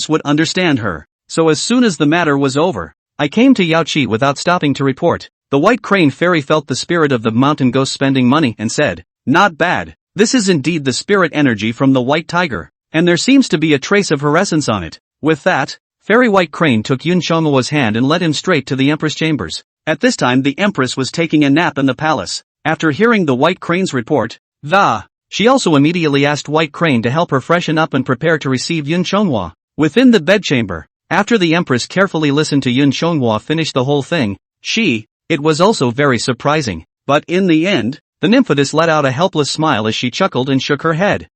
would understand her. So as soon as the matter was over, I came to Yaoqi without stopping to report. The white crane fairy felt the spirit of the mountain ghost spending money and said, "Not bad. This is indeed the spirit energy from the white tiger, and there seems to be a trace of her essence on it." With that, Fairy White Crane took Yun Chonghua's hand and led him straight to the Empress chambers. At this time the Empress was taking a nap in the palace. After hearing the White Crane's report, she also immediately asked White Crane to help her freshen up and prepare to receive Yun Chonghua. Within the bedchamber, after the Empress carefully listened to Yun Chonghua finish the whole thing, it was also very surprising. But in the end, the nymphadess let out a helpless smile as she chuckled and shook her head.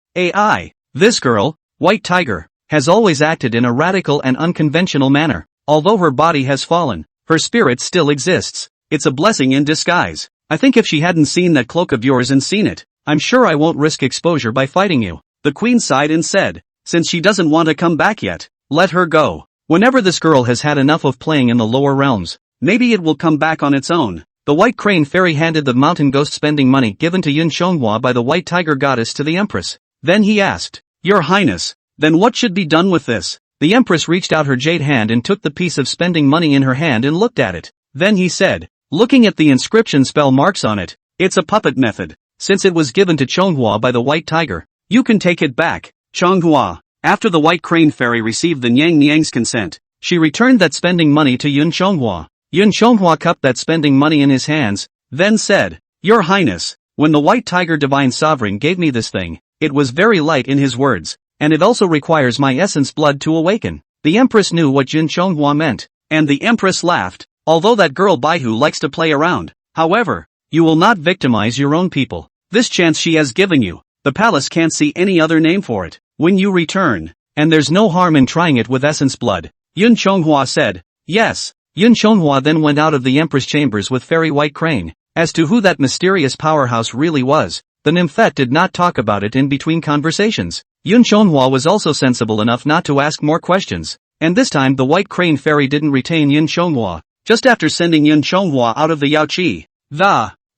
This girl, White Tiger, has always acted in a radical and unconventional manner. Although her body has fallen, her spirit still exists. It's a blessing in disguise. I think if she hadn't seen that cloak of yours and seen it, I'm sure I won't risk exposure by fighting you. The queen sighed and said, since she doesn't want to come back yet, let her go. Whenever this girl has had enough of playing in the lower realms, maybe it will come back on its own. The White Crane Fairy handed the mountain ghost spending money given to Yun Chonghua by the White Tiger Goddess to the Empress. Then he asked, Your Highness, then what should be done with this? The Empress reached out her jade hand and took the piece of spending money in her hand and looked at it. Then he said, looking at the inscription spell marks on it, it's a puppet method. Since it was given to Chonghua by the White Tiger, you can take it back. Chonghua. After the White Crane Fairy received the Niang's consent, she returned that spending money to Yun Chonghua. Yun Chonghua cupped that spending money in his hands, then said, Your Highness, when the White Tiger Divine Sovereign gave me this thing, it was very light in his words, and it also requires my essence blood to awaken. The Empress knew what Yun Chonghua meant, and the Empress laughed, although that girl Baihu likes to play around. However, you will not victimize your own people. This chance she has given you, the palace can't see any other name for it. When you return, and there's no harm in trying it with essence blood. Yun Chonghua said, Yes. Yun Chonghua then went out of the Empress chambers with Fairy White Crane. As to who that mysterious powerhouse really was, the nymphette did not talk about it in between conversations. Yun Chonghua was also sensible enough not to ask more questions, and this time the White Crane Fairy didn't retain Yun Chonghua. Just after sending Yun Chonghua out of the Yaoqi,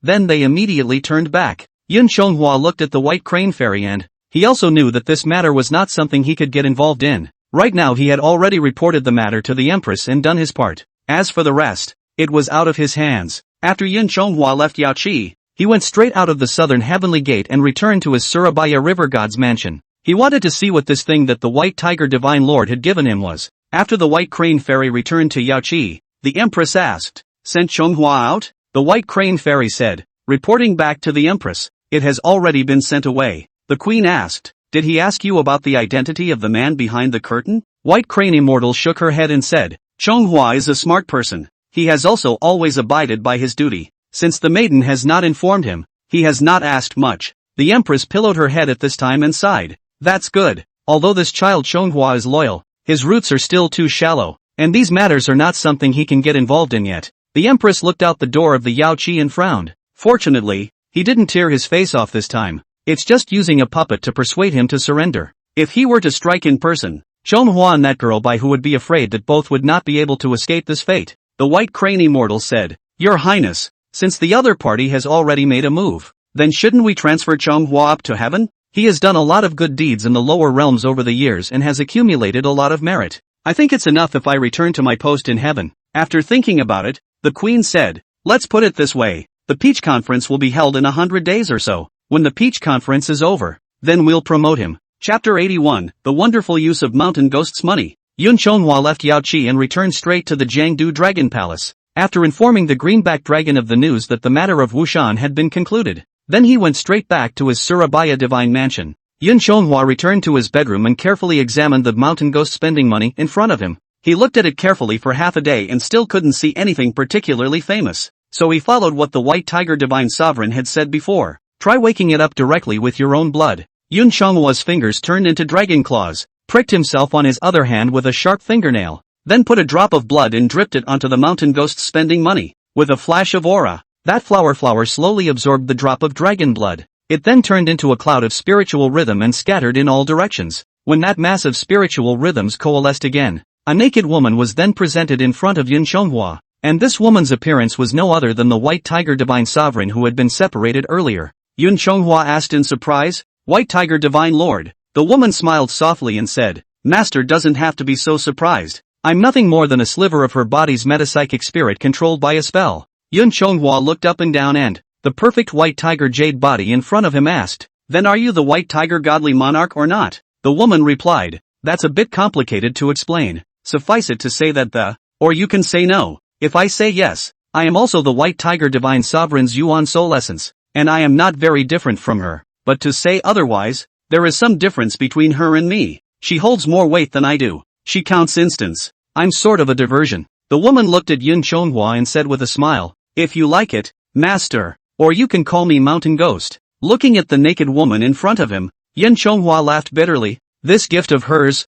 then they immediately turned back. Yun Chonghua looked at the White Crane Fairy and he also knew that this matter was not something he could get involved in. Right now he had already reported the matter to the Empress and done his part. As for the rest, it was out of his hands. After Yun Chonghua left Yaoqi, he went straight out of the southern heavenly gate and returned to his Surabaya River God's mansion. He wanted to see what this thing that the White Tiger Divine Lord had given him was. After the White Crane Fairy returned to Yaoqi, the Empress asked, Sent Chonghua out? The White Crane Fairy said, reporting back to the Empress, it has already been sent away. The Queen asked, Did he ask you about the identity of the man behind the curtain? White Crane Immortal shook her head and said, Chonghua is a smart person. He has also always abided by his duty. Since the maiden has not informed him, he has not asked much. The Empress pillowed her head at this time and sighed. That's good. Although this child Chonghua is loyal, his roots are still too shallow, and these matters are not something he can get involved in yet. The Empress looked out the door of the Yaoqi and frowned. Fortunately, he didn't tear his face off this time. It's just using a puppet to persuade him to surrender. If he were to strike in person, Chonghua and that girl Baihu would be afraid that both would not be able to escape this fate. The White Crane Immortal said, Your Highness, since the other party has already made a move, then shouldn't we transfer Chonghua up to heaven? He has done a lot of good deeds in the lower realms over the years and has accumulated a lot of merit. I think it's enough if I return to my post in heaven. After thinking about it, the Queen said, Let's put it this way, the Peach Conference will be held in 100 days or so. When the Peach Conference is over, then we'll promote him. Chapter 81, The Wonderful Use of Mountain Ghost's Money. Yun Chonghua left Yaoqi and returned straight to the Jiangdu Dragon Palace. After informing the Greenback Dragon of the news that the matter of Wushan had been concluded, then he went straight back to his Surabaya Divine Mansion. Yun Chonghua returned to his bedroom and carefully examined the mountain ghost spending money in front of him. He looked at it carefully for half a day and still couldn't see anything particularly famous. So he followed what the White Tiger Divine Sovereign had said before. Try waking it up directly with your own blood. Yun Chonghua's fingers turned into dragon claws, pricked himself on his other hand with a sharp fingernail, then put a drop of blood and dripped it onto the mountain ghost's spending money. With a flash of aura, that flower slowly absorbed the drop of dragon blood. It then turned into a cloud of spiritual rhythm and scattered in all directions. When that mass of spiritual rhythms coalesced again, a naked woman was then presented in front of Yun Chonghua, and this woman's appearance was no other than the White Tiger Divine Sovereign who had been separated earlier. Yun Chonghua asked in surprise, "White Tiger Divine Lord?" The woman smiled softly and said, "Master doesn't have to be so surprised. I'm nothing more than a sliver of her body's metapsychic spirit controlled by a spell." Yun Chonghua looked up and down and, the perfect white tiger jade body in front of him asked, "Then are you the white tiger godly monarch or not?" The woman replied, "That's a bit complicated to explain. Suffice it to say that or you can say no. If I say yes, I am also the white tiger divine sovereign's Yuan soul essence, and I am not very different from her. But to say otherwise, there is some difference between her and me. She holds more weight than I do. She counts instants. I'm sort of a diversion." The woman looked at Yun Chonghua and said with a smile, "If you like it, master, or you can call me Mountain Ghost." Looking at the naked woman in front of him, Yun Chonghua laughed bitterly. "This gift of hers,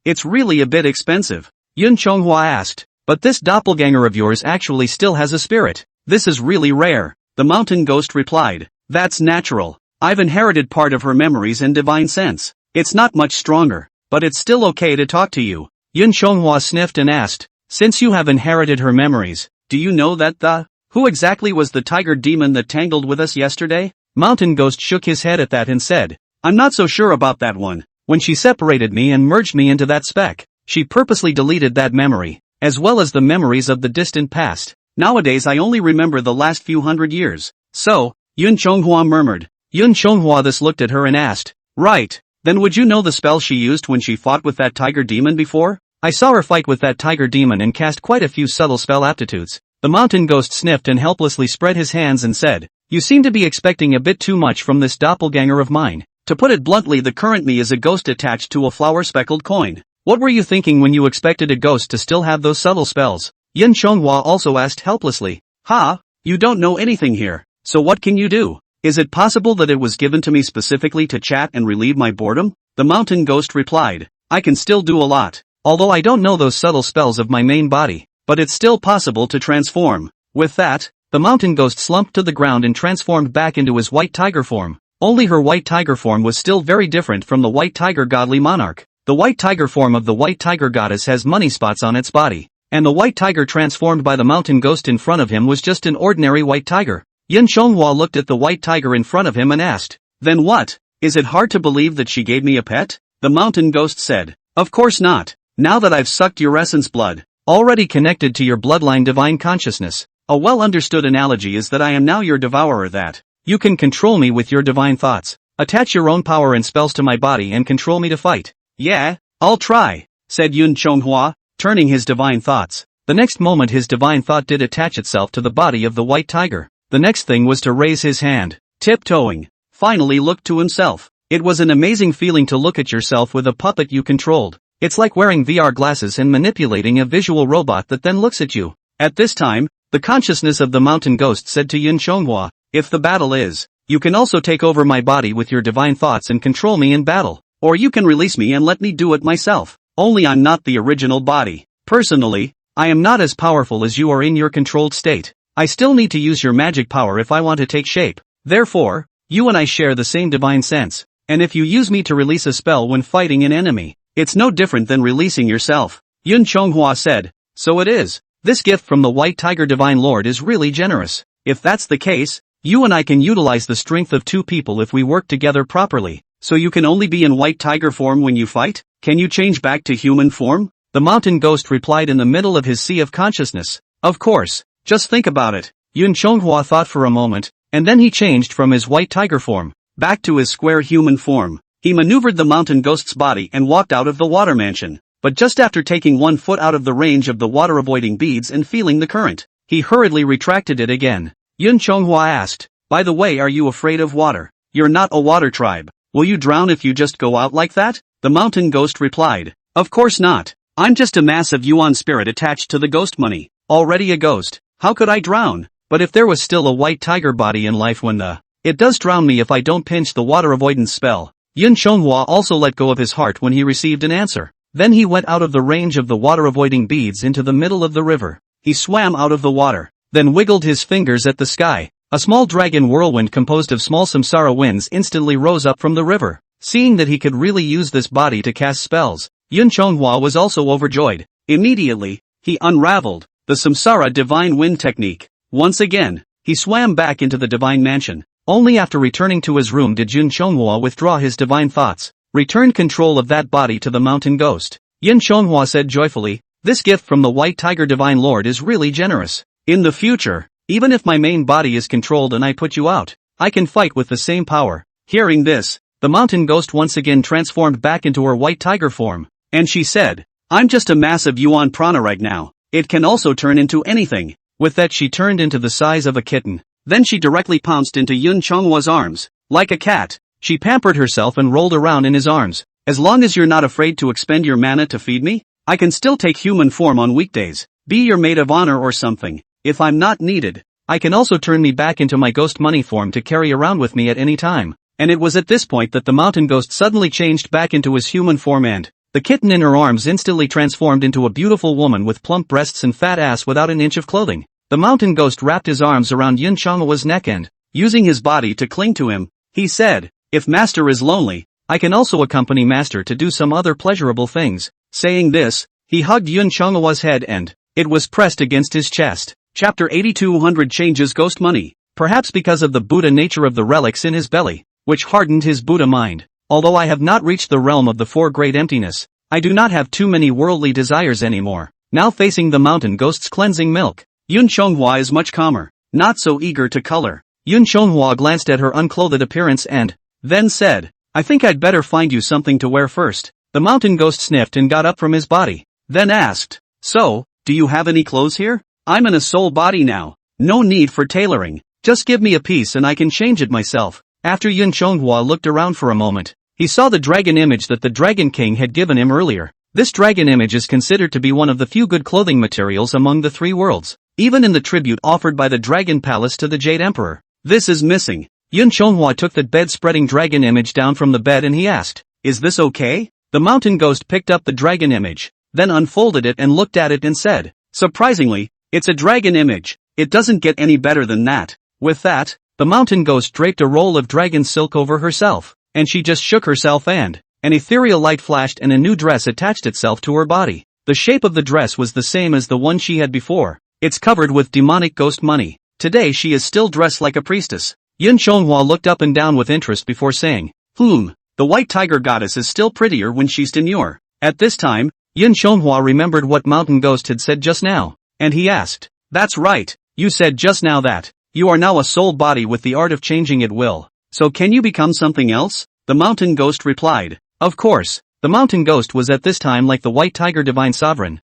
it's really a bit expensive." Yun Chonghua asked, "But this doppelganger of yours actually still has a spirit. This is really rare." The Mountain Ghost replied, "That's natural. I've inherited part of her memories and divine sense. It's not much stronger, but it's still okay to talk to you." Yun Chonghua sniffed and asked, "Since you have inherited her memories, do you know that who exactly was the tiger demon that tangled with us yesterday?" Mountain Ghost shook his head at that and said, "I'm not so sure about that one. When she separated me and merged me into that speck, she purposely deleted that memory, as well as the memories of the distant past. Nowadays I only remember the last few hundred years." "So," Yun Chonghua murmured. Yun Chonghua thus looked at her and asked, "Right, then would you know the spell she used when she fought with that tiger demon before?" "I saw her fight with that tiger demon and cast quite a few subtle spell aptitudes." The Mountain Ghost sniffed and helplessly spread his hands and said, "You seem to be expecting a bit too much from this doppelganger of mine. To put it bluntly, the current me is a ghost attached to a flower-speckled coin. What were you thinking when you expected a ghost to still have those subtle spells?" Yun Chonghua also asked helplessly. You don't know anything here, so what can you do? Is it possible that it was given to me specifically to chat and relieve my boredom?" The Mountain Ghost replied, "I can still do a lot, although I don't know those subtle spells of my main body, but it's still possible to transform." With that, the Mountain Ghost slumped to the ground and transformed back into his white tiger form. Only her white tiger form was still very different from the white tiger godly monarch. The white tiger form of the white tiger goddess has money spots on its body, and the white tiger transformed by the Mountain Ghost in front of him was just an ordinary white tiger. Yun Chonghua looked at the white tiger in front of him and asked, "Then what? Is it hard to believe that she gave me a pet?" The Mountain Ghost said, "Of course not. Now that I've sucked your essence blood, already connected to your bloodline divine consciousness, a well-understood analogy is that I am now your devourer, that you can control me with your divine thoughts, attach your own power and spells to my body and control me to fight." "Yeah, I'll try," said Yun Chonghua, turning his divine thoughts. The next moment his divine thought did attach itself to the body of the white tiger. The next thing was to raise his hand, tiptoeing, finally looked to himself. It was an amazing feeling to look at yourself with a puppet you controlled. It's like wearing VR glasses and manipulating a visual robot that then looks at you. At this time, the consciousness of the Mountain Ghost said to Yun Chonghua, "If the battle is, you can also take over my body with your divine thoughts and control me in battle, or you can release me and let me do it myself. Only I'm not the original body. Personally, I am not as powerful as you are in your controlled state. I still need to use your magic power if I want to take shape. Therefore, you and I share the same divine sense, and if you use me to release a spell when fighting an enemy, it's no different than releasing yourself." Yun Chonghua said, "So it is. This gift from the White Tiger Divine Lord is really generous. If that's the case, you and I can utilize the strength of two people if we work together properly. So you can only be in white tiger form when you fight? Can you change back to human form?" The Mountain Ghost replied in the middle of his sea of consciousness. "Of course, just think about it." Yun Chonghua thought for a moment, and then he changed from his white tiger form back to his square human form. He maneuvered the Mountain Ghost's body and walked out of the water mansion. But just after taking 1 foot out of the range of the water-avoiding beads and feeling the current, he hurriedly retracted it again. Yun Chonghua asked, "By the way, are you afraid of water? You're not a water tribe. Will you drown if you just go out like that?" The Mountain Ghost replied, "Of course not. I'm just a mass of Yuan spirit attached to the ghost money. Already a ghost. How could I drown? But if there was still a white tiger body in life when it does drown me if I don't pinch the water avoidance spell." Yun Chonghua also let go of his heart when he received an answer. Then he went out of the range of the water-avoiding beads into the middle of the river. He swam out of the water, then wiggled his fingers at the sky. A small dragon whirlwind composed of small samsara winds instantly rose up from the river. Seeing that he could really use this body to cast spells, Yun Chonghua was also overjoyed. Immediately, he unraveled the samsara divine wind technique. Once again, he swam back into the divine mansion. Only after returning to his room did Yun Chonghua withdraw his divine thoughts, return control of that body to the mountain ghost. Yun Chonghua said joyfully, "This gift from the White Tiger Divine Lord is really generous. In the future, even if my main body is controlled and I put you out, I can fight with the same power." Hearing this, the mountain ghost once again transformed back into her white tiger form, and she said, "I'm just a massive yuan prana right now. It can also turn into anything." With that she turned into the size of a kitten. Then she directly pounced into Yun Chonghua's arms. Like a cat, she pampered herself and rolled around in his arms. "As long as you're not afraid to expend your mana to feed me, I can still take human form on weekdays. Be your maid of honor or something. If I'm not needed, I can also turn me back into my ghost money form to carry around with me at any time." And it was at this point that the mountain ghost suddenly changed back into his human form and the kitten in her arms instantly transformed into a beautiful woman with plump breasts and fat ass without an inch of clothing. The mountain ghost wrapped his arms around Yun Chonghua's neck and, using his body to cling to him, he said, "If Master is lonely, I can also accompany Master to do some other pleasurable things." Saying this, he hugged Yun Chonghua's head and it was pressed against his chest. Chapter 8200 changes ghost money. Perhaps because of the Buddha nature of the relics in his belly, which hardened his Buddha mind. Although I have not reached the realm of the four great emptiness, I do not have too many worldly desires anymore. Now facing the mountain ghost's cleansing milk, Yun Chonghua is much calmer, not so eager to color. Yun Chonghua glanced at her unclothed appearance and then said, "I think I'd better find you something to wear first." The mountain ghost sniffed and got up from his body, then asked, "So, do you have any clothes here? I'm in a soul body now. No need for tailoring. Just give me a piece and I can change it myself." After Yun Chonghua looked around for a moment, he saw the dragon image that the Dragon King had given him earlier. This dragon image is considered to be one of the few good clothing materials among the three worlds, even in the tribute offered by the Dragon Palace to the Jade Emperor. This is missing. Yun Chonghua took the bed-spreading dragon image down from the bed and he asked, "Is this okay?" The mountain ghost picked up the dragon image, then unfolded it and looked at it and said, "Surprisingly, it's a dragon image. It doesn't get any better than that." With that, the mountain ghost draped a roll of dragon silk over herself, and she just shook herself and an ethereal light flashed and a new dress attached itself to her body. The shape of the dress was the same as the one she had before. It's covered with demonic ghost money. Today she is still dressed like a priestess. Yun Chonghua looked up and down with interest before saying, The white tiger goddess is still prettier when she's demure." At this time, Yun Chonghua remembered what mountain ghost had said just now, and he asked, "That's right, you said just now that you are now a soul body with the art of changing at will. So can you become something else?" The mountain ghost replied, "Of course." The mountain ghost was at this time like the white tiger divine sovereign.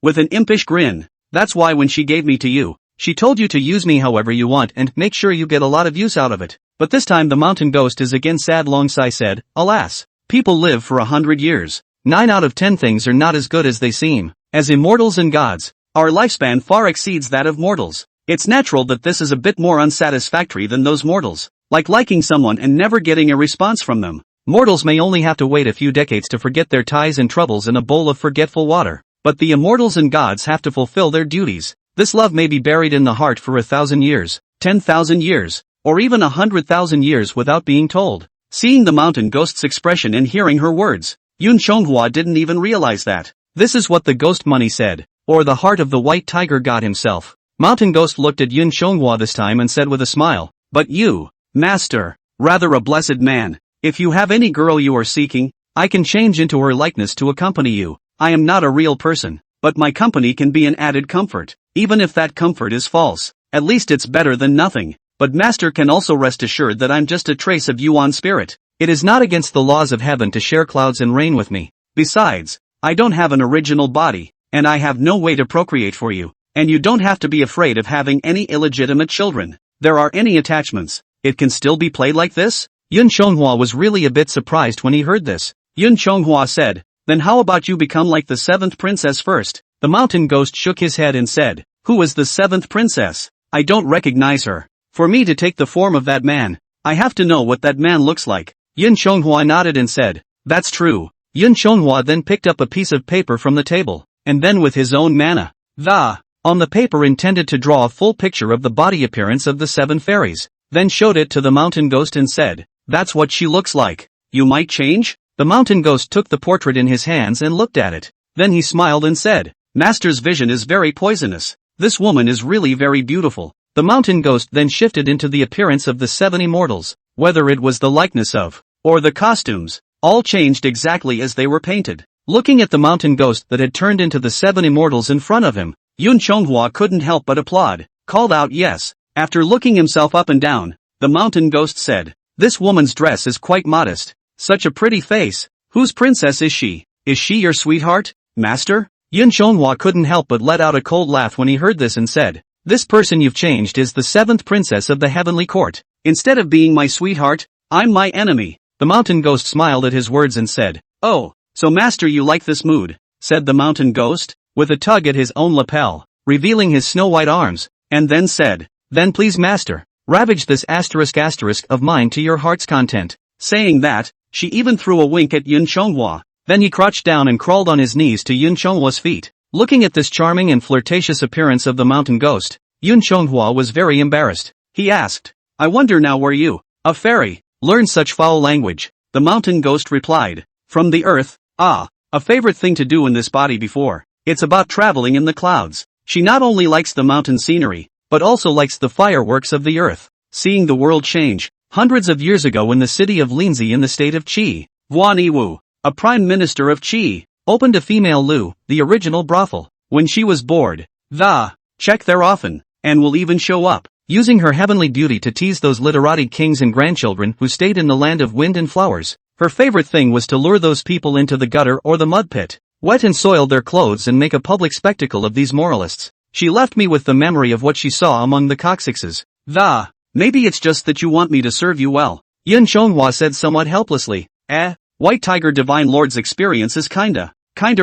With an impish grin. "That's why when she gave me to you, she told you to use me however you want and make sure you get a lot of use out of it." But this time the mountain ghost is again sad. Long sigh said, "Alas, people live for 100 years. 9 out of 10 things are not as good as they seem. As immortals and gods, our lifespan far exceeds that of mortals. It's natural that this is a bit more unsatisfactory than those mortals, like liking someone and never getting a response from them. Mortals may only have to wait a few decades to forget their ties and troubles in a bowl of forgetful water, but the immortals and gods have to fulfill their duties. This love may be buried in the heart for 1,000 years, 10,000 years, or even 100,000 years without being told." Seeing the mountain ghost's expression and hearing her words, Yun Chonghua didn't even realize that this is what the ghost money said, or the heart of the white tiger god himself. Mountain ghost looked at Yun Chonghua this time and said with a smile, "But you, Master, rather a blessed man. If you have any girl you are seeking, I can change into her likeness to accompany you. I am not a real person, but my company can be an added comfort, even if that comfort is false. At least it's better than nothing. But Master can also rest assured that I'm just a trace of Yuan spirit. It is not against the laws of heaven to share clouds and rain with me. Besides, I don't have an original body, and I have no way to procreate for you, and you don't have to be afraid of having any illegitimate children. There are any attachments. It can still be played like this?" Yun Chonghua was really a bit surprised when he heard this. Yun Chonghua said, "Then how about you become like the 7th princess first?" The mountain ghost shook his head and said, "Who is the 7th princess? I don't recognize her. For me to take the form of that man, I have to know what that man looks like." Yun Chonghua nodded and said, "That's true." Yun Chonghua then picked up a piece of paper from the table, and then with his own mana, on the paper intended to draw a full picture of the body appearance of the 7 fairies, then showed it to the mountain ghost and said, "That's what she looks like. You might change?" The mountain ghost took the portrait in his hands and looked at it. Then he smiled and said, "Master's vision is very poisonous. This woman is really very beautiful." The mountain ghost then shifted into the appearance of the 7 immortals, whether it was the likeness of, or the costumes, all changed exactly as they were painted. Looking at the mountain ghost that had turned into the 7 immortals in front of him, Yun Chonghua couldn't help but applaud, called out yes. After looking himself up and down, the mountain ghost said, "This woman's dress is quite modest. Such a pretty face. Whose princess is she? Is she your sweetheart, master?" Yun Chonghua couldn't help but let out a cold laugh when he heard this and said, "This person you've changed is the 7th princess of the heavenly court. Instead of being my sweetheart, I'm my enemy." The mountain ghost smiled at his words and said, "Oh, so master you like this mood," said the mountain ghost, with a tug at his own lapel, revealing his snow-white arms, and then said, "Then please master, ravage this asterisk of mine to your heart's content." Saying that, she even threw a wink at Yun Chonghua. Then he crouched down and crawled on his knees to Yun Chonghua's feet. Looking at this charming and flirtatious appearance of the mountain ghost, Yun Chonghua was very embarrassed. He asked, "I wonder now where you, a fairy, learn such foul language?" The mountain ghost replied, "From the earth, a favorite thing to do in this body before. It's about traveling in the clouds." She not only likes the mountain scenery, but also likes the fireworks of the earth. Seeing the world change, hundreds of years ago in the city of Linzi in the state of Qi, Guan Yiwu, a prime minister of Qi, opened a female Lu, the original brothel. When she was bored, check there often, and will even show up, using her heavenly beauty to tease those literati kings and grandchildren who stayed in the land of wind and flowers. Her favorite thing was to lure those people into the gutter or the mud pit, wet and soil their clothes and make a public spectacle of these moralists. She left me with the memory of what she saw among the coccyxes. Maybe it's just that you want me to serve you well," Yun Chonghua said somewhat helplessly. White Tiger Divine Lord's experience is kinda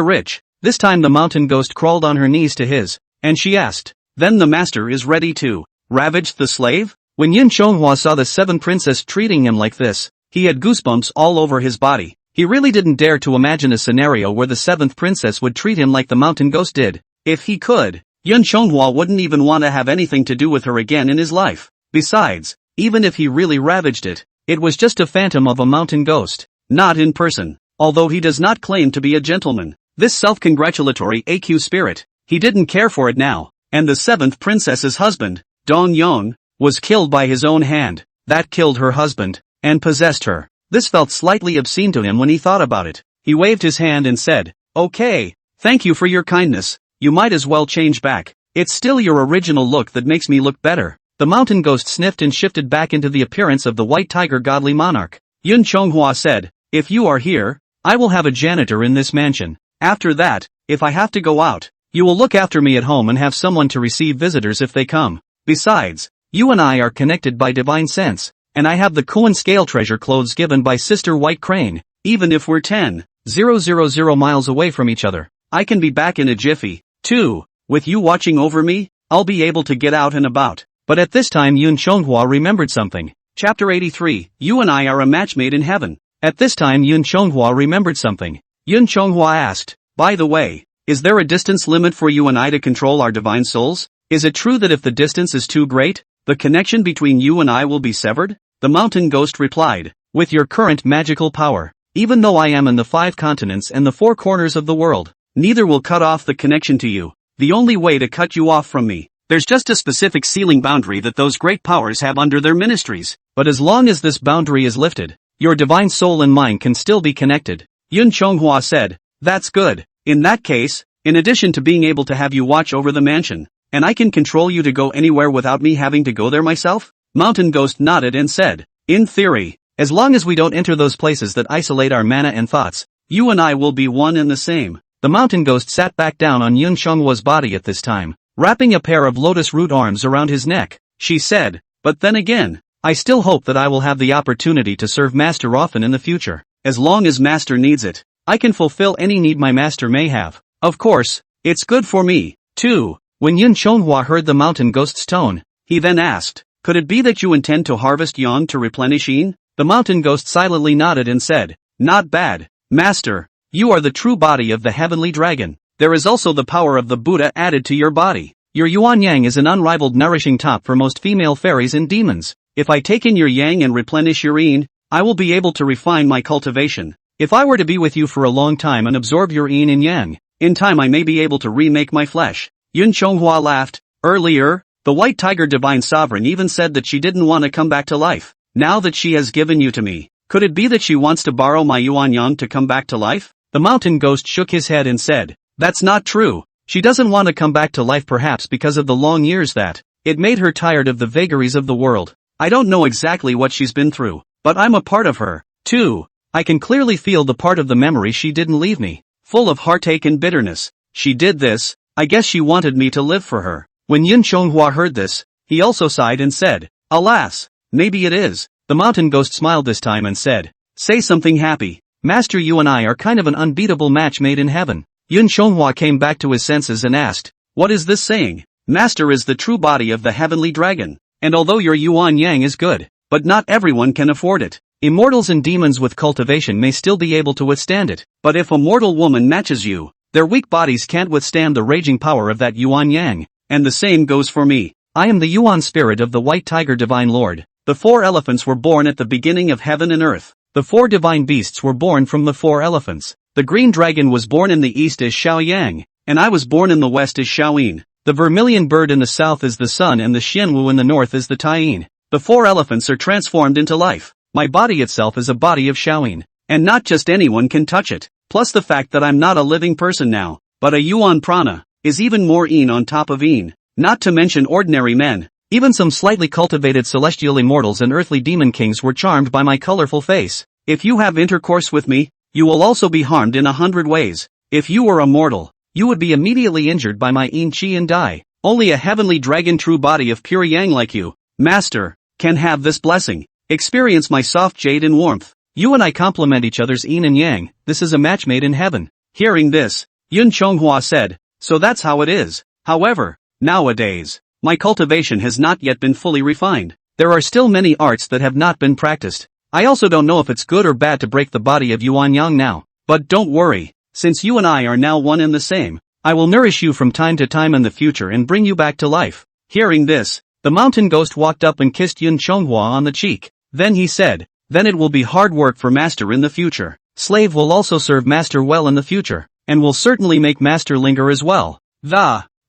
rich." This time the mountain ghost crawled on her knees to his, and she asked, "Then the master is ready to ravage the slave?" When Yun Chonghua saw the 7 princess treating him like this, he had goosebumps all over his body. He really didn't dare to imagine a scenario where the 7th princess would treat him like the mountain ghost did. If he could, Yun Chonghua wouldn't even want to have anything to do with her again in his life. Besides, even if he really ravaged it, it was just a phantom of a mountain ghost, not in person. Although he does not claim to be a gentleman, this self-congratulatory AQ spirit, he didn't care for it now. And the 7th princess's husband, Dong Yong, was killed by his own hand. That killed her husband, and possessed her. This felt slightly obscene to him when he thought about it. He waved his hand and said, "Okay, thank you for your kindness. You might as well change back. It's still your original look that makes me look better." The mountain ghost sniffed and shifted back into the appearance of the white tiger godly monarch. Yun Chonghua said, "If you are here, I will have a janitor in this mansion. After that, if I have to go out, you will look after me at home and have someone to receive visitors if they come. Besides, you and I are connected by divine sense, and I have the Kuan scale treasure clothes given by Sister White Crane. Even if we're 10,000 miles away from each other, I can be back in a jiffy, too. With you watching over me, I'll be able to get out and about." But at this time Yun Chonghua remembered something. Chapter 83, You and I are a match made in heaven. At this time Yun Chonghua remembered something. Yun Chonghua asked, "By the way, is there a distance limit for you and I to control our divine souls? Is it true that if the distance is too great, the connection between you and I will be severed?" The mountain ghost replied, "With your current magical power, even though I am in the 5 continents and the 4 corners of the world, neither will cut off the connection to you. The only way to cut you off from me, there's just a specific ceiling boundary that those great powers have under their ministries. But as long as this boundary is lifted, your divine soul and mine can still be connected." Yun Chonghua said, "That's good. In that case, in addition to being able to have you watch over the mansion, and I can control you to go anywhere without me having to go there myself?" Mountain Ghost nodded and said, "In theory, as long as we don't enter those places that isolate our mana and thoughts, you and I will be one and the same." The Mountain Ghost sat back down on Yun Chonghua's body at this time, wrapping a pair of lotus root arms around his neck. She said, "But then again, I still hope that I will have the opportunity to serve Master often in the future. As long as Master needs it, I can fulfill any need my Master may have. Of course, it's good for me, too." When Yun Chonghua heard the Mountain Ghost's tone, he then asked, "Could it be that you intend to harvest Yang to replenish Yin?" The mountain ghost silently nodded and said, "Not bad, Master. You are the true body of the heavenly dragon. There is also the power of the Buddha added to your body. Your yuan yang is an unrivaled nourishing top for most female fairies and demons. If I take in your yang and replenish your yin, I will be able to refine my cultivation. If I were to be with you for a long time and absorb your yin and yang, in time I may be able to remake my flesh." Yun Chonghua laughed. Earlier, the white tiger divine sovereign even said that she didn't want to come back to life. Now that she has given you to me, could it be that she wants to borrow my yuan yang to come back to life? The mountain ghost shook his head and said, "That's not true. She doesn't want to come back to life, perhaps because of the long years that it made her tired of the vagaries of the world. I don't know exactly what she's been through, but I'm a part of her, too. I can clearly feel the part of the memory she didn't leave me, full of heartache and bitterness. She did this, I guess she wanted me to live for her." When Yun Chonghua heard this, he also sighed and said, "Alas, maybe it is." The mountain ghost smiled this time and said, "Say something happy. Master, you and I are kind of an unbeatable match made in heaven." Yun Chonghua came back to his senses and asked, "What is this saying?" "Master is the true body of the heavenly dragon, and although your yuan yang is good, but not everyone can afford it. Immortals and demons with cultivation may still be able to withstand it, but if a mortal woman matches you, their weak bodies can't withstand the raging power of that yuan yang, and the same goes for me. I am the yuan spirit of the white tiger divine lord. The 4 elephants were born at the beginning of heaven and earth. The 4 divine beasts were born from the 4 elephants. The green dragon was born in the east as Xiao Yang, and I was born in the west as Xiao Yin. The vermilion bird in the south is the sun and the Xianwu in the north is the Taiyin. The 4 elephants are transformed into life. My body itself is a body of Xiao Yin, and not just anyone can touch it. Plus the fact that I'm not a living person now, but a yuan prana, is even more yin on top of yin. Not to mention ordinary men. Even some slightly cultivated celestial immortals and earthly demon kings were charmed by my colorful face. If you have intercourse with me, you will also be harmed in 100 ways. If you were a mortal, you would be immediately injured by my yin chi and die. Only a heavenly dragon true body of pure yang like you, Master, can have this blessing. Experience my soft jade and warmth. You and I complement each other's yin and yang. This is a match made in heaven." Hearing this, Yun Chonghua said, "So that's how it is. However, nowadays, my cultivation has not yet been fully refined. There are still many arts that have not been practiced. I also don't know if it's good or bad to break the body of yuan yang now. But don't worry, since you and I are now one and the same, I will nourish you from time to time in the future and bring you back to life." Hearing this, the mountain ghost walked up and kissed Yun Chonghua on the cheek. Then he said, "Then it will be hard work for Master in the future. Slave will also serve Master well in the future, and will certainly make Master linger as well."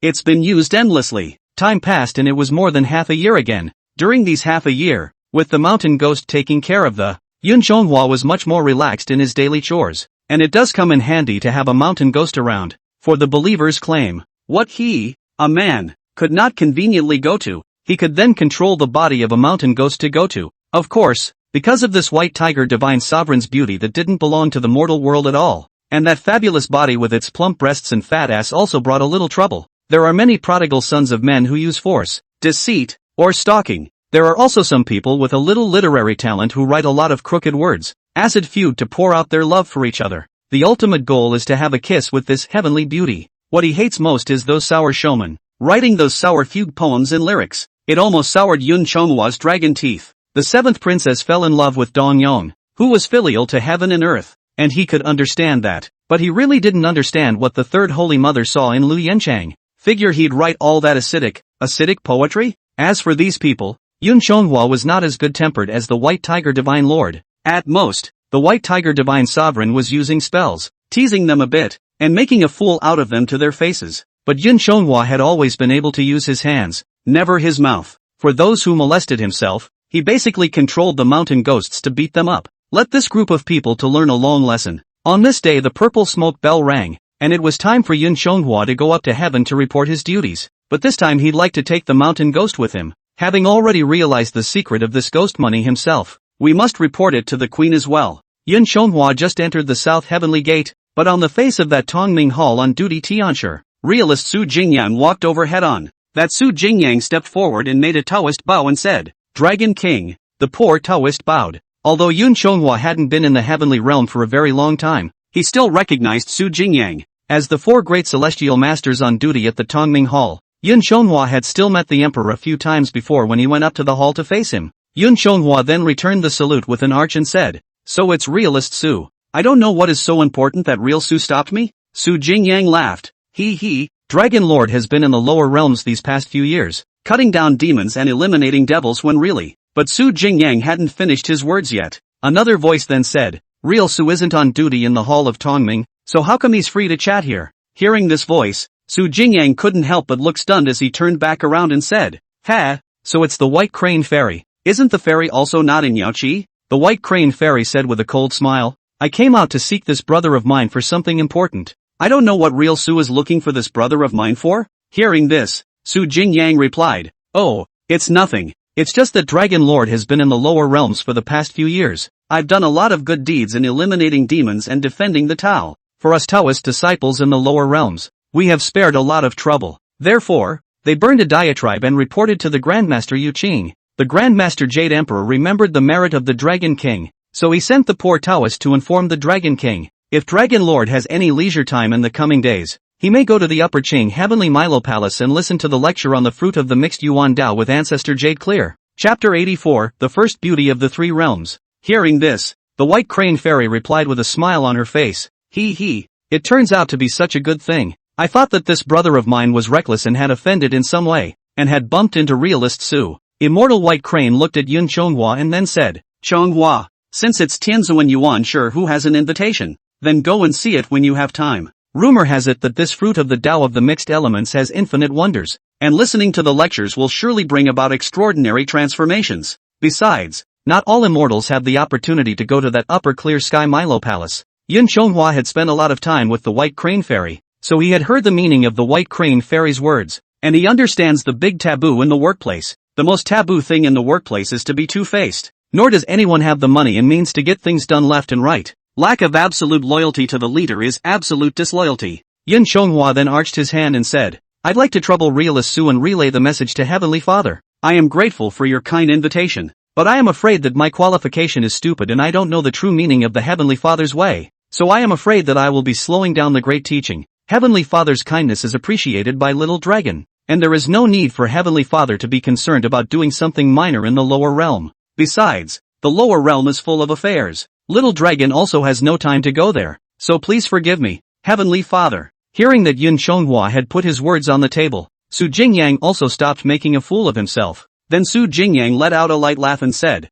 It's been used endlessly. Time passed and it was more than half a year again. During these half a year, with the mountain ghost taking care of the, Yun Chonghua was much more relaxed in his daily chores, and it does come in handy to have a mountain ghost around, for the believers claim, what he, a man, could not conveniently go to, he could then control the body of a mountain ghost to go to. Of course, because of this white tiger divine sovereign's beauty that didn't belong to the mortal world at all, and that fabulous body with its plump breasts and fat ass also brought a little trouble. There are many prodigal sons of men who use force, deceit, or stalking. There are also some people with a little literary talent who write a lot of crooked words, acid feud to pour out their love for each other. The ultimate goal is to have a kiss with this heavenly beauty. What he hates most is those sour showmen, writing those sour fugue poems and lyrics. It almost soured Yun Chonghua's dragon teeth. The 7th princess fell in love with Dong Yong, who was filial to heaven and earth, and he could understand that, but he really didn't understand what the 3rd Holy Mother saw in Lu Yenchang. Figure he'd write all that acidic poetry? As for these people, Yun Chonghua was not as good-tempered as the White Tiger Divine Lord. At most, the White Tiger Divine Sovereign was using spells, teasing them a bit, and making a fool out of them to their faces. But Yun Chonghua had always been able to use his hands, never his mouth. For those who molested himself, he basically controlled the mountain ghosts to beat them up. Let this group of people to learn a long lesson. On this day the purple smoke bell rang, and it was time for Yun Chonghua to go up to heaven to report his duties. But this time he'd like to take the mountain ghost with him. Having already realized the secret of this ghost money himself, we must report it to the queen as well. Yun Chonghua just entered the south heavenly gate, but on the face of that Tongming Hall on duty Tianshi, realist Su Jingyang walked over head-on. That Su Jingyang stepped forward and made a Taoist bow and said, "Dragon King." The poor Taoist bowed. Although Yun Chonghua hadn't been in the heavenly realm for a very long time, he still recognized Su Jingyang as the 4 great celestial masters on duty at the Tongming Hall. Yun Chonghua had still met the emperor a few times before when he went up to the hall to face him. Yun Chonghua then returned the salute with an arch and said, "So it's realist Su. I don't know what is so important that real Su stopped me?" Su Jingyang laughed. He, Dragon Lord has been in the lower realms these past few years, cutting down demons and eliminating devils when really. But Su Jingyang hadn't finished his words yet. Another voice then said, "Real Su isn't on duty in the Hall of Tongming, so how come he's free to chat here?" Hearing this voice, Su Jingyang couldn't help but look stunned as he turned back around and said, "Ha, so it's the White Crane Fairy. Isn't the fairy also not in Yaoqi?" The White Crane Fairy said with a cold smile, "I came out to seek this brother of mine for something important. I don't know what real Su is looking for this brother of mine for." Hearing this, Su Jingyang replied, "Oh, it's nothing. It's just that Dragon Lord has been in the lower realms for the past few years. I've done a lot of good deeds in eliminating demons and defending the Tao. For us Taoist disciples in the lower realms, we have spared a lot of trouble. Therefore, they burned a diatribe and reported to the Grandmaster Yu Qing. The Grandmaster Jade Emperor remembered the merit of the Dragon King, so he sent the poor Taoist to inform the Dragon King. If Dragon Lord has any leisure time in the coming days, he may go to the Upper Qing Heavenly Milo Palace and listen to the lecture on the fruit of the mixed Yuan Dao with Ancestor Jade Clear." Chapter 84, The First Beauty of the Three Realms. Hearing this, the White Crane Fairy replied with a smile on her face, He, it turns out to be such a good thing. I thought that this brother of mine was reckless and had offended in some way, and had bumped into realist Su." Immortal White Crane looked at Yun Chonghua and then said, "Chonghua, since it's Tianzuan Yuan sure who has an invitation, then go and see it when you have time. Rumor has it that this fruit of the Tao of the mixed elements has infinite wonders, and listening to the lectures will surely bring about extraordinary transformations. Besides, not all immortals have the opportunity to go to that upper clear sky Milo Palace." Yun Chonghua had spent a lot of time with the White Crane Fairy, so he had heard the meaning of the White Crane Fairy's words, and he understands the big taboo in the workplace. The most taboo thing in the workplace is to be two-faced. Nor does anyone have the money and means to get things done left and right. Lack of absolute loyalty to the leader is absolute disloyalty. Yun Chonghua then arched his hand and said, "I'd like to trouble realist Su and relay the message to Heavenly Father. I am grateful for your kind invitation, but I am afraid that my qualification is stupid and I don't know the true meaning of the Heavenly Father's way. So I am afraid that I will be slowing down the great teaching. Heavenly Father's kindness is appreciated by Little Dragon, and there is no need for Heavenly Father to be concerned about doing something minor in the lower realm. Besides, the lower realm is full of affairs. Little Dragon also has no time to go there, so please forgive me, Heavenly Father." Hearing that Yun Chonghua had put his words on the table, Su Jingyang also stopped making a fool of himself. Then Su Jingyang let out a light laugh and said,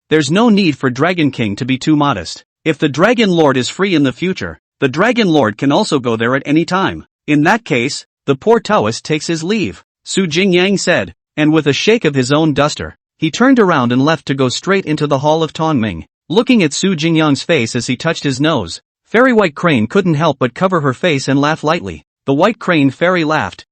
There's no need for Dragon King to be too modest. If the Dragon Lord is free in the future, the Dragon Lord can also go there at any time. In that case, the poor Taoist takes his leave," Su Jingyang said, and with a shake of his own duster, he turned around and left to go straight into the Hall of Tongming. Looking at Su Jingyang's face as he touched his nose, Fairy White Crane couldn't help but cover her face and laugh lightly. The White Crane Fairy laughed,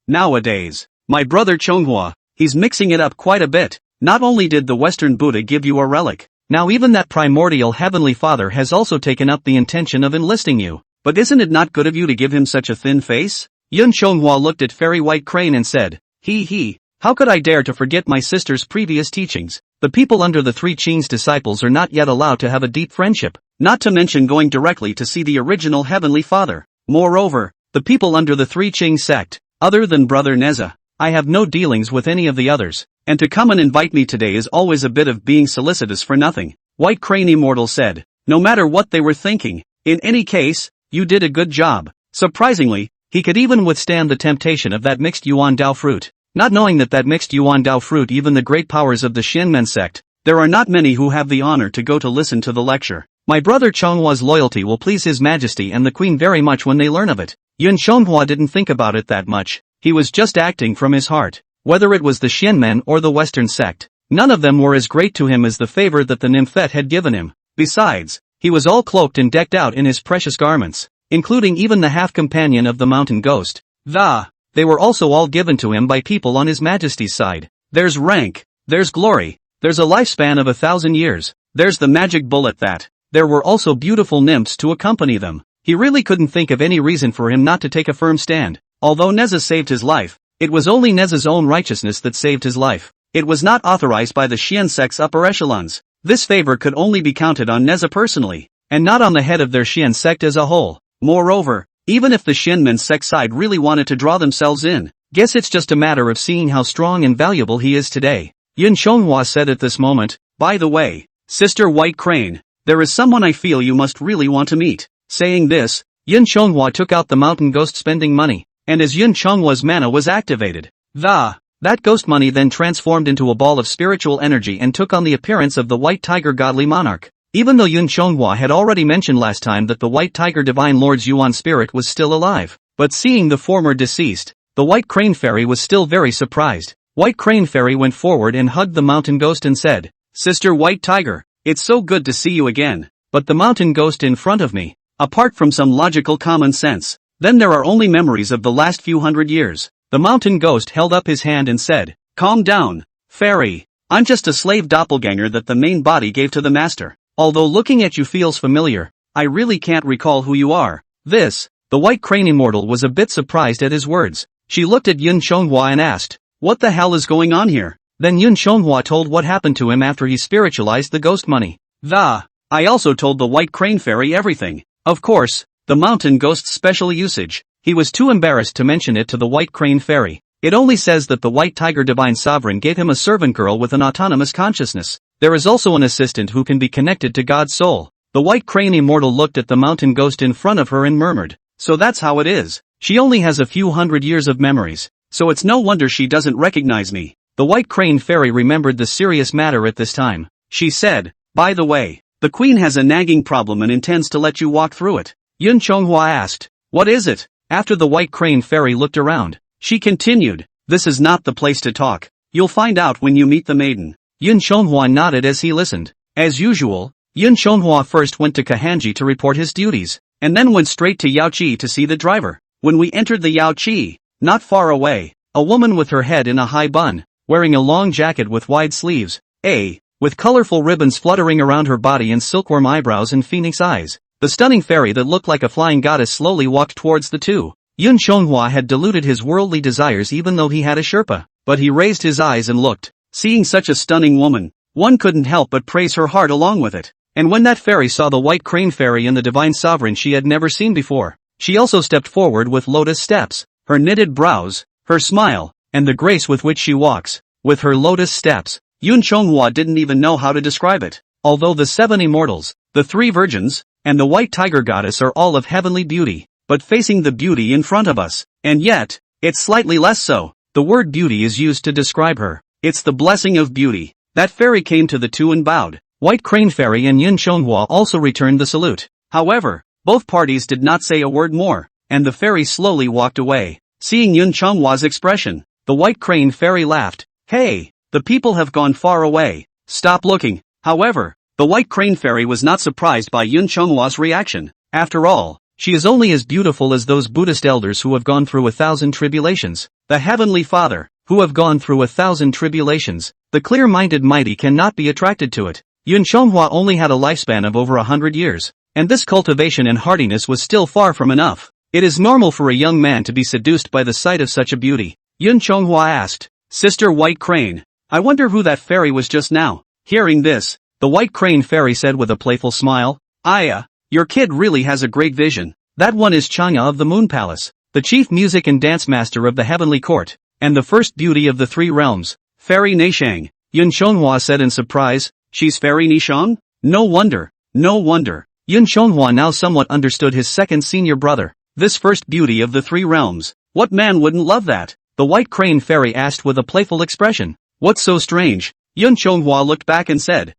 Nowadays, my brother Chonghua, he's mixing it up quite a bit. Not only did the Western Buddha give you a relic, now even that primordial Heavenly Father has also taken up the intention of enlisting you. But isn't it not good of you to give him such a thin face?" Yun Chonghua looked at Fairy White Crane and said, How could I dare to forget my sister's previous teachings? The people under the Three Qing's disciples are not yet allowed to have a deep friendship, not to mention going directly to see the original Heavenly Father. Moreover, the people under the Three Qing sect, other than Brother Neza, I have no dealings with any of the others, and to come and invite me today is always a bit of being solicitous for nothing. White Crane Immortal said, no matter what they were thinking, in any case, you did a good job. Surprisingly, he could even withstand the temptation of that mixed Yuan Dao fruit. Not knowing that mixed Yuan Dao fruit even the great powers of the Xianmen sect, there are not many who have the honor to go to listen to the lecture. My brother Chonghua's loyalty will please His Majesty and the Queen very much when they learn of it. Yun Chonghua didn't think about it that much, he was just acting from his heart. Whether it was the Xianmen or the Western sect, none of them were as great to him as the favor that the Nymphet had given him. Besides, he was all cloaked and decked out in his precious garments, including even the half-companion of the mountain ghost. They were also all given to him by people on His Majesty's side. There's rank, there's glory, there's a lifespan of 1,000 years, there's the magic bullet that. There were also beautiful nymphs to accompany them. He really couldn't think of any reason for him not to take a firm stand. Although Neza saved his life, it was only Neza's own righteousness that saved his life. It was not authorized by the Xian sect's upper echelons. This favor could only be counted on Neza personally, and not on the head of their Xian sect as a whole. Moreover, even if the Xianmen sect side really wanted to draw themselves in, guess it's just a matter of seeing how strong and valuable he is today. Yun Chonghua said at this moment. By the way, Sister White Crane, there is someone I feel you must really want to meet. Saying this, Yun Chonghua took out the mountain ghost spending money, and as Yun Chonghwa's mana was activated, that ghost money then transformed into a ball of spiritual energy and took on the appearance of the White Tiger Godly Monarch. Even though Yun Chonghua had already mentioned last time that the White Tiger Divine Lord's Yuan spirit was still alive, but seeing the former deceased, the White Crane Fairy was still very surprised. White Crane Fairy went forward and hugged the mountain ghost and said, Sister White Tiger, it's so good to see you again. But the mountain ghost in front of me, apart from some logical common sense, then there are only memories of the last few hundred years. The mountain ghost held up his hand and said, Calm down, Fairy. I'm just a slave doppelganger that the main body gave to the master. Although looking at you feels familiar, I really can't recall who you are. The White Crane Immortal was a bit surprised at his words. She looked at Yun Chonghua and asked, What the hell is going on here? Then Yun Chonghua told what happened to him after he spiritualized the ghost money. I also told the White Crane Fairy everything. Of course, the mountain ghost's special usage. He was too embarrassed to mention it to the White Crane Fairy. It only says that the White Tiger Divine Sovereign gave him a servant girl with an autonomous consciousness. There is also an assistant who can be connected to God's soul. The White Crane Immortal looked at the mountain ghost in front of her and murmured, So that's how it is. She only has a few hundred years of memories, so it's no wonder she doesn't recognize me. The White Crane Fairy remembered the serious matter at this time. She said, By the way, the Queen has a nagging problem and intends to let you walk through it. Yun Chonghua asked, What is it? After the White Crane Fairy looked around, she continued, This is not the place to talk. You'll find out when you meet the maiden. Yun Chonghua nodded as he listened. As usual, Yun Chonghua first went to Kahanji to report his duties, and then went straight to Yaoqi to see the driver. When we entered the Yaoqi, not far away, a woman with her head in a high bun, wearing a long jacket with wide sleeves, with colorful ribbons fluttering around her body and silkworm eyebrows and phoenix eyes. The stunning fairy that looked like a flying goddess slowly walked towards the two. Yun Chonghua had diluted his worldly desires even though he had a Sherpa, but he raised his eyes and looked. Seeing such a stunning woman, one couldn't help but praise her heart along with it. And when that fairy saw the White Crane Fairy and the Divine Sovereign she had never seen before, she also stepped forward with lotus steps, her knitted brows, her smile, and the grace with which she walks. With her lotus steps, Yun Chonghua didn't even know how to describe it. Although the 7 immortals, the 3 virgins, and the White Tiger Goddess are all of heavenly beauty, but facing the beauty in front of us, and yet, it's slightly less so. The word beauty is used to describe her. It's the blessing of beauty. That fairy came to the two and bowed. White Crane Fairy and Yun Chonghua also returned the salute. However, both parties did not say a word more, and the fairy slowly walked away. Seeing Yun Chonghua's expression, the White Crane Fairy laughed. Hey, the people have gone far away. Stop looking. However, the White Crane Fairy was not surprised by Yun Chonghua's reaction. After all, she is only as beautiful as those Buddhist elders who have gone through 1,000 tribulations. The Heavenly Father, who have gone through 1,000 tribulations. The clear-minded mighty cannot be attracted to it. Yun Chonghua only had a lifespan of over 100 years, and this cultivation and hardiness was still far from enough. It is normal for a young man to be seduced by the sight of such a beauty. Yun Chonghua asked, Sister White Crane, I wonder who that fairy was just now. Hearing this, the White Crane Fairy said with a playful smile, Aya, your kid really has a great vision. That one is Chang'e of the Moon Palace, the chief music and dance master of the Heavenly Court, and the first beauty of the 3 realms. Fairy Neishang, Yun Chonghua said in surprise, She's Fairy Neishang? No wonder, no wonder. Yun Chonghua now somewhat understood his second senior brother. This first beauty of the 3 realms. What man wouldn't love that? The White Crane Fairy asked with a playful expression. What's so strange? Yun Chonghua looked back and said,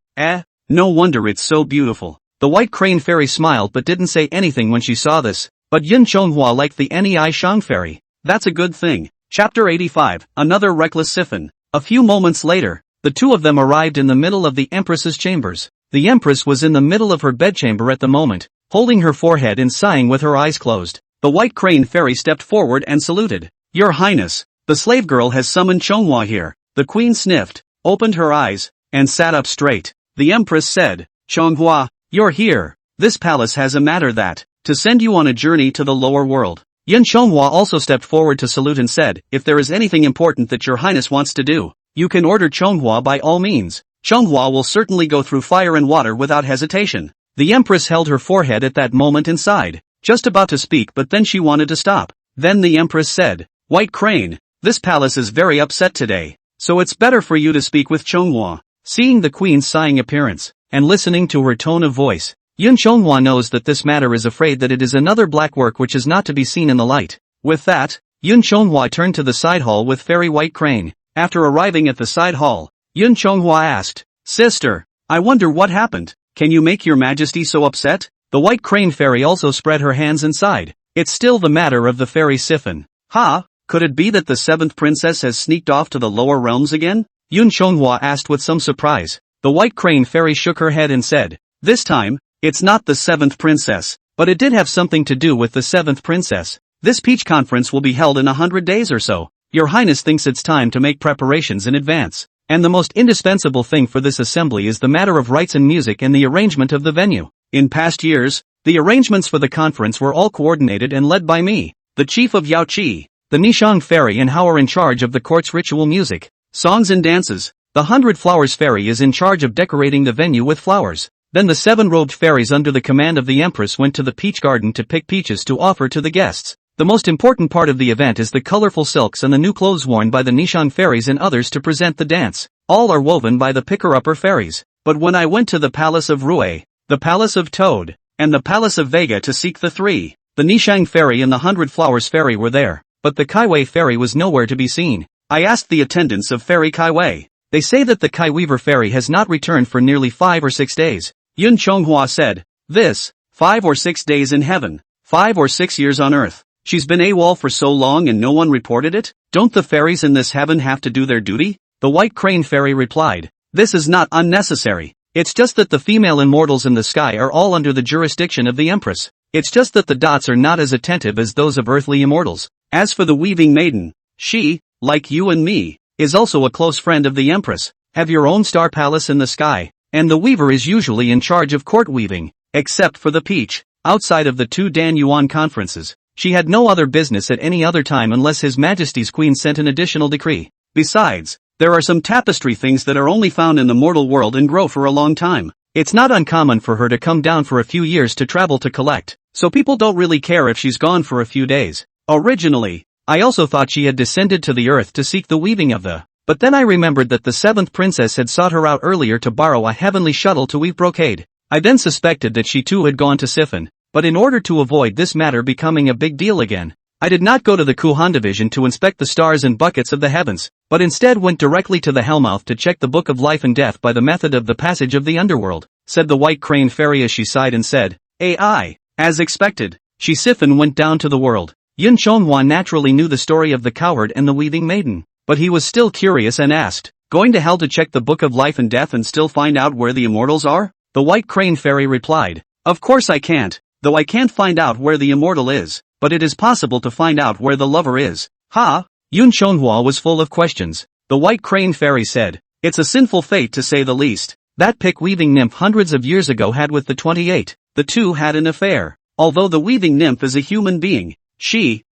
no wonder it's so beautiful. The White Crane Fairy smiled but didn't say anything when she saw this. But Yun Chonghua liked the Nei Shang Fairy. That's a good thing. Chapter 85, Another Reckless Siphon. A few moments later, the two of them arrived in the middle of the Empress's chambers. The Empress was in the middle of her bedchamber at the moment, holding her forehead and sighing with her eyes closed. The White Crane Fairy stepped forward and saluted. Your Highness, the slave girl has summoned Chonghua here. The Queen sniffed, opened her eyes, and sat up straight. The Empress said, Chonghua, you're here. This palace has a matter to send you on a journey to the lower world. Yun Chonghua also stepped forward to salute and said, If there is anything important that your Highness wants to do, you can order Chonghua by all means. Chonghua will certainly go through fire and water without hesitation. The Empress held her forehead at that moment and sighed, just about to speak but then she wanted to stop. Then the Empress said, White Crane, this palace is very upset today. so it's better for you to speak with Chonghua. Seeing the queen's sighing appearance, and listening to her tone of voice, Yun Chonghua knows that this matter is afraid that it is another black work which is not to be seen in the light. With that, Yun Chonghua turned to the side hall with Fairy White Crane. After arriving at the side hall, Yun Chonghua asked, "Sister, I wonder what happened. Can you make your majesty so upset?" The White Crane Fairy also spread her hands and sighed. "It's still the matter of the fairy siphon. Ha, could it be that the seventh princess has sneaked off to the lower realms again?" Yun Chonghua asked with some surprise. The White Crane Fairy shook her head and said, "This time, it's not the seventh princess, but it did have something to do with the seventh princess. This peach conference will be held in 100 days or so. Your Highness thinks it's time to make preparations in advance. And the most indispensable thing for this assembly is the matter of rites and music and the arrangement of the venue. In past years, the arrangements for the conference were all coordinated and led by me, the chief of Yaoqi, the Nishang Fairy, and Hao are in charge of the court's ritual music, songs and dances. The 100 Flowers Fairy is in charge of decorating the venue with flowers. Then the 7 robed fairies under the command of the Empress went to the peach garden to pick peaches to offer to the guests. The most important part of the event is the colorful silks and the new clothes worn by the Nishang fairies and others to present the dance. All are woven by the picker-upper fairies. But when I went to the palace of Rue, the palace of Toad, and the palace of Vega to seek the 3, the Nishang fairy and the 100 Flowers Fairy were there, but the Kaiwei fairy was nowhere to be seen. I asked the attendants of Fairy Kaiwei. They say that the Kai Weaver fairy has not returned for nearly 5 or 6 days. Yun Chonghua said, "This, 5 or 6 days in heaven, 5 or 6 years on earth. She's been AWOL for so long and no one reported it? Don't the fairies in this heaven have to do their duty?" The White Crane Fairy replied, "This is not unnecessary. It's just that the female immortals in the sky are all under the jurisdiction of the Empress. It's just that the dots are not as attentive as those of earthly immortals. As for the Weaving Maiden, she, like you and me, is also a close friend of the Empress. Have your own star palace in the sky, and the weaver is usually in charge of court weaving, except for the peach. Outside of the 2 Dan Yuan conferences, she had no other business at any other time unless His Majesty's Queen sent an additional decree. Besides, there are some tapestry things that are only found in the mortal world and grow for a long time. It's not uncommon for her to come down for a few years to travel to collect, so people don't really care if she's gone for a few days. Originally, I also thought she had descended to the earth to seek the weaving of the, but then I remembered that the 7th princess had sought her out earlier to borrow a heavenly shuttle to weave brocade. I then suspected that she too had gone to Siphon, but in order to avoid this matter becoming a big deal again, I did not go to the Kuhan division to inspect the stars and buckets of the heavens, but instead went directly to the Hellmouth to check the Book of Life and Death by the method of the passage of the underworld, said the White Crane Fairy as she sighed and said, "AI, as expected, she Siphon went down to the world." Yun Chonghua naturally knew the story of the coward and the Weaving Maiden, but he was still curious and asked, "Going to hell to check the Book of Life and Death and still find out where the immortals are?" The White Crane Fairy replied, "Of course I can't, though I can't find out where the immortal is, but it is possible to find out where the lover is." Ha! Yun Chonghua was full of questions. The White Crane Fairy said, "It's a sinful fate to say the least. That pick weaving nymph hundreds of years ago had with the 28, the 2 had an affair. Although the weaving nymph is a human being,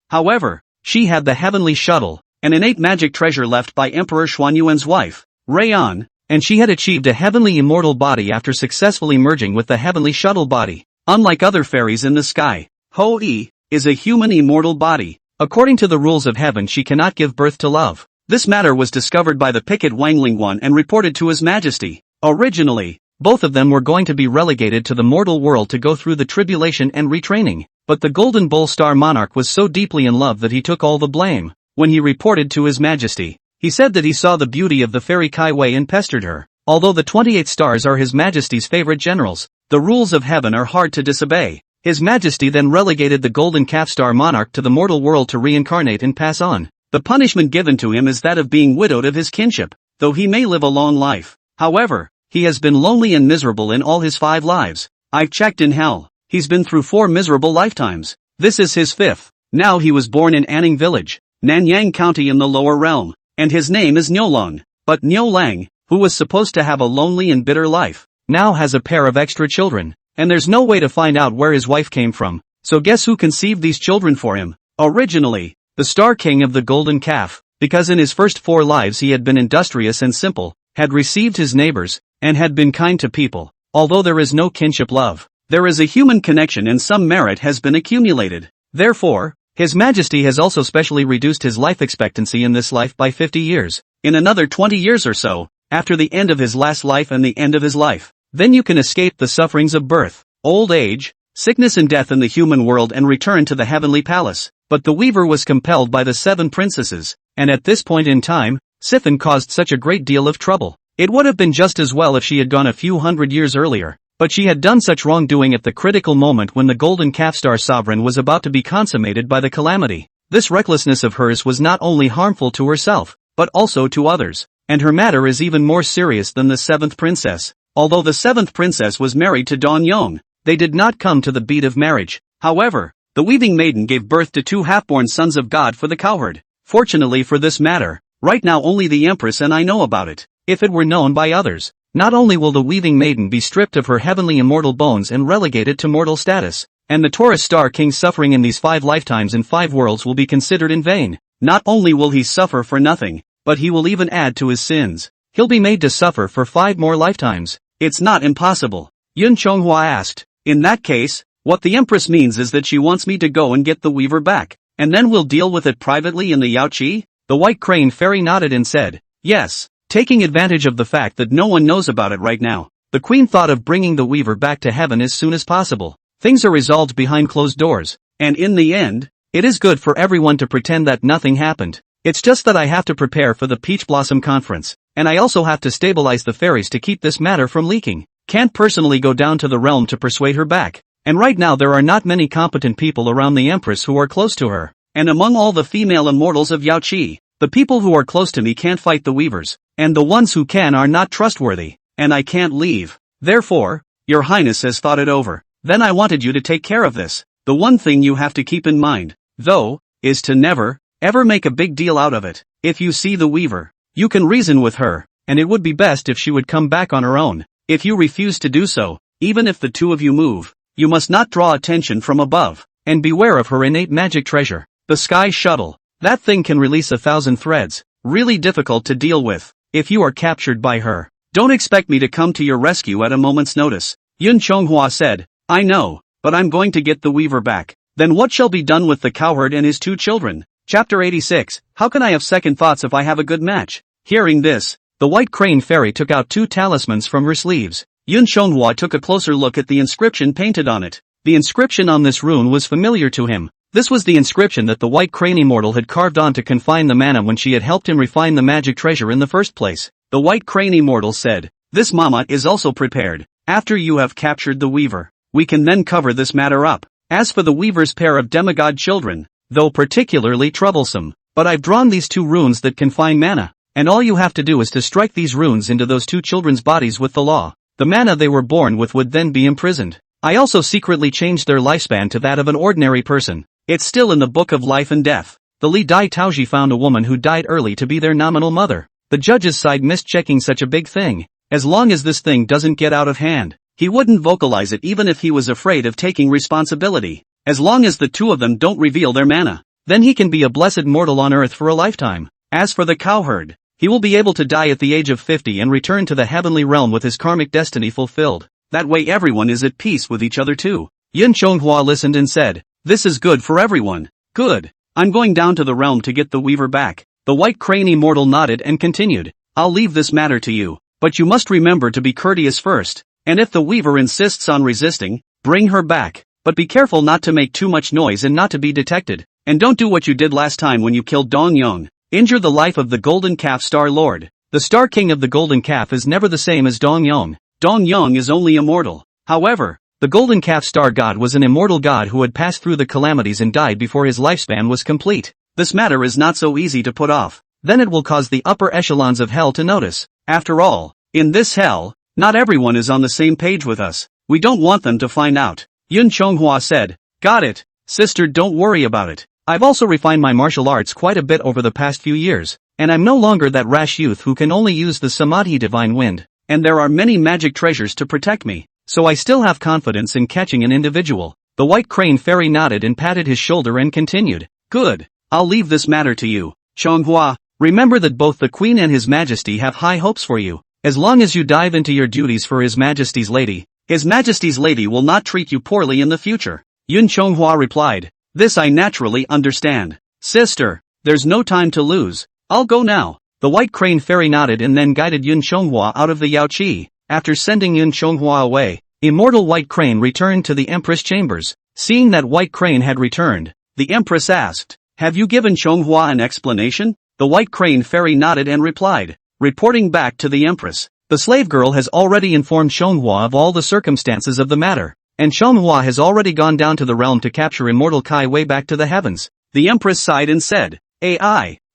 however, she had the heavenly shuttle, an innate magic treasure left by Emperor Xuanyuan's wife, Rayan, and she had achieved a heavenly immortal body after successfully merging with the heavenly shuttle body. Unlike other fairies in the sky, Ho-E is a human immortal body. According to the rules of heaven, she cannot give birth to love. This matter was discovered by the Picket Wangling and reported to His Majesty. Originally, both of them were going to be relegated to the mortal world to go through the tribulation and retraining, but the Golden Bull Star Monarch was so deeply in love that he took all the blame. When he reported to His Majesty, he said that he saw the beauty of the Fairy Kaiwei and pestered her. Although the 28 stars are His Majesty's favorite generals, the rules of heaven are hard to disobey. His Majesty then relegated the Golden Calf Star Monarch to the mortal world to reincarnate and pass on. The punishment given to him is that of being widowed of his kinship, though he may live a long life. However, he has been lonely and miserable in all his 5 lives. I've checked in hell. He's been through 4 miserable lifetimes. This is his 5th. Now he was born in Anning Village, Nanyang County in the lower realm, and his name is Niolong. But Niolang, who was supposed to have a lonely and bitter life, now has a pair of extra children, and there's no way to find out where his wife came from. So guess who conceived these children for him? Originally, the Star King of the Golden Calf, because in his first 4 lives he had been industrious and simple, had received his neighbors, and had been kind to people. Although there is no kinship love, there is a human connection and some merit has been accumulated. Therefore, His Majesty has also specially reduced his life expectancy in this life by 50 years. in another 20 years or so, after the end of his last life and the end of his life. Then you can escape the sufferings of birth, old age, sickness and death in the human world and return to the heavenly palace. But the weaver was compelled by the 7 princesses, and at this point in time, Sifan caused such a great deal of trouble. It would have been just as well if she had gone a few hundred years earlier, but she had done such wrongdoing at the critical moment when the golden calf star sovereign was about to be consummated by the calamity. This recklessness of hers was not only harmful to herself, but also to others, and her matter is even more serious than the 7th princess. Although the 7th princess was married to Dong Yong, they did not come to the beat of marriage. However, the weaving maiden gave birth to 2 half-born sons of God for the cowherd. Fortunately for this matter, right now only the Empress and I know about it. If it were known by others, not only will the weaving maiden be stripped of her heavenly immortal bones and relegated to mortal status, and the Taurus Star King's suffering in these 5 lifetimes in 5 worlds will be considered in vain. Not only will he suffer for nothing, but he will even add to his sins. He'll be made to suffer for 5 more lifetimes. It's not impossible. Yun Chonghua asked. In that case, what the Empress means is that she wants me to go and get the weaver back, and then we'll deal with it privately in the Yaoqi? The White Crane Fairy nodded and said, yes, taking advantage of the fact that no one knows about it right now. The Queen thought of bringing the weaver back to heaven as soon as possible. Things are resolved behind closed doors, and in the end, it is good for everyone to pretend that nothing happened. It's just that I have to prepare for the Peach Blossom Conference, and I also have to stabilize the fairies to keep this matter from leaking. Can't personally go down to the realm to persuade her back. And right now there are not many competent people around the Empress who are close to her. And among all the female immortals of Yaoqi, the people who are close to me can't fight the weavers, and the ones who can are not trustworthy, and I can't leave. Therefore, Your Highness has thought it over. Then I wanted you to take care of this. The one thing you have to keep in mind, though, is to never, ever make a big deal out of it. If you see the weaver, you can reason with her, and it would be best if she would come back on her own. If you refuse to do so, even if the 2 of you move, you must not draw attention from above, and beware of her innate magic treasure, the Sky Shuttle. That thing can release 1,000 threads, really difficult to deal with. If you are captured by her, don't expect me to come to your rescue at a moment's notice. Yun Chonghua said, I know, but I'm going to get the weaver back. Then what shall be done with the cowherd and his 2 children? Chapter 86, How can I have second thoughts if I have a good match? Hearing this, the White Crane Fairy took out 2 talismans from her sleeves. Yun Chonghua took a closer look at the inscription painted on it. The inscription on this rune was familiar to him. This was the inscription that the White Crane Immortal had carved on to confine the mana when she had helped him refine the magic treasure in the first place. The White Crane Immortal said, this mama is also prepared. After you have captured the weaver, we can then cover this matter up. As for the weaver's pair of demigod children, though particularly troublesome, but I've drawn these 2 runes that confine mana, and all you have to do is to strike these runes into those 2 children's bodies with the law. The mana they were born with would then be imprisoned. I also secretly changed their lifespan to that of an ordinary person. It's still in the Book of Life and Death. The Li Dai Taoji found a woman who died early to be their nominal mother. The judges sighed, mischecking such a big thing. As long as this thing doesn't get out of hand, he wouldn't vocalize it even if he was afraid of taking responsibility. As long as the 2 of them don't reveal their mana, then he can be a blessed mortal on earth for a lifetime. As for the cowherd, he will be able to die at the age of 50 and return to the heavenly realm with his karmic destiny fulfilled. That way everyone is at peace with each other too. Yun Chonghua listened and said, this is good for everyone. Good. I'm going down to the realm to get the weaver back. The White Crane Immortal nodded and continued, I'll leave this matter to you, but you must remember to be courteous first, and if the weaver insists on resisting, bring her back. But be careful not to make too much noise and not to be detected, and don't do what you did last time when you killed Dong Yong. Injure the life of the Golden Calf Star Lord. The Star King of the Golden Calf is never the same as Dong Yong. Dong Yong is only immortal. However, the Golden Calf Star God was an immortal god who had passed through the calamities and died before his lifespan was complete. This matter is not so easy to put off. Then it will cause the upper echelons of hell to notice. After all, in this hell, not everyone is on the same page with us. We don't want them to find out. Yun Chonghua said, got it, sister, don't worry about it. I've also refined my martial arts quite a bit over the past few years, and I'm no longer that rash youth who can only use the Samadhi Divine Wind, and there are many magic treasures to protect me, so I still have confidence in catching an individual. The White Crane Fairy nodded and patted his shoulder and continued, good, I'll leave this matter to you. Chonghua, remember that both the Queen and His Majesty have high hopes for you. As long as you dive into your duties for His Majesty's lady, His Majesty's lady will not treat you poorly in the future. Yun Chonghua replied, this I naturally understand. Sister, there's no time to lose. I'll go now. The White Crane Fairy nodded and then guided Yun Chonghua out of the Yaoqi. After sending Yun Chonghua away, Immortal White Crane returned to the Empress chambers. Seeing that White Crane had returned, the Empress asked, "Have you given Chonghua an explanation?" The White Crane Fairy nodded and replied, reporting back to the Empress, "The slave girl has already informed Chonghua of all the circumstances of the matter, and Chonghua has already gone down to the realm to capture Immortal Kai way back to the heavens." The Empress sighed and said,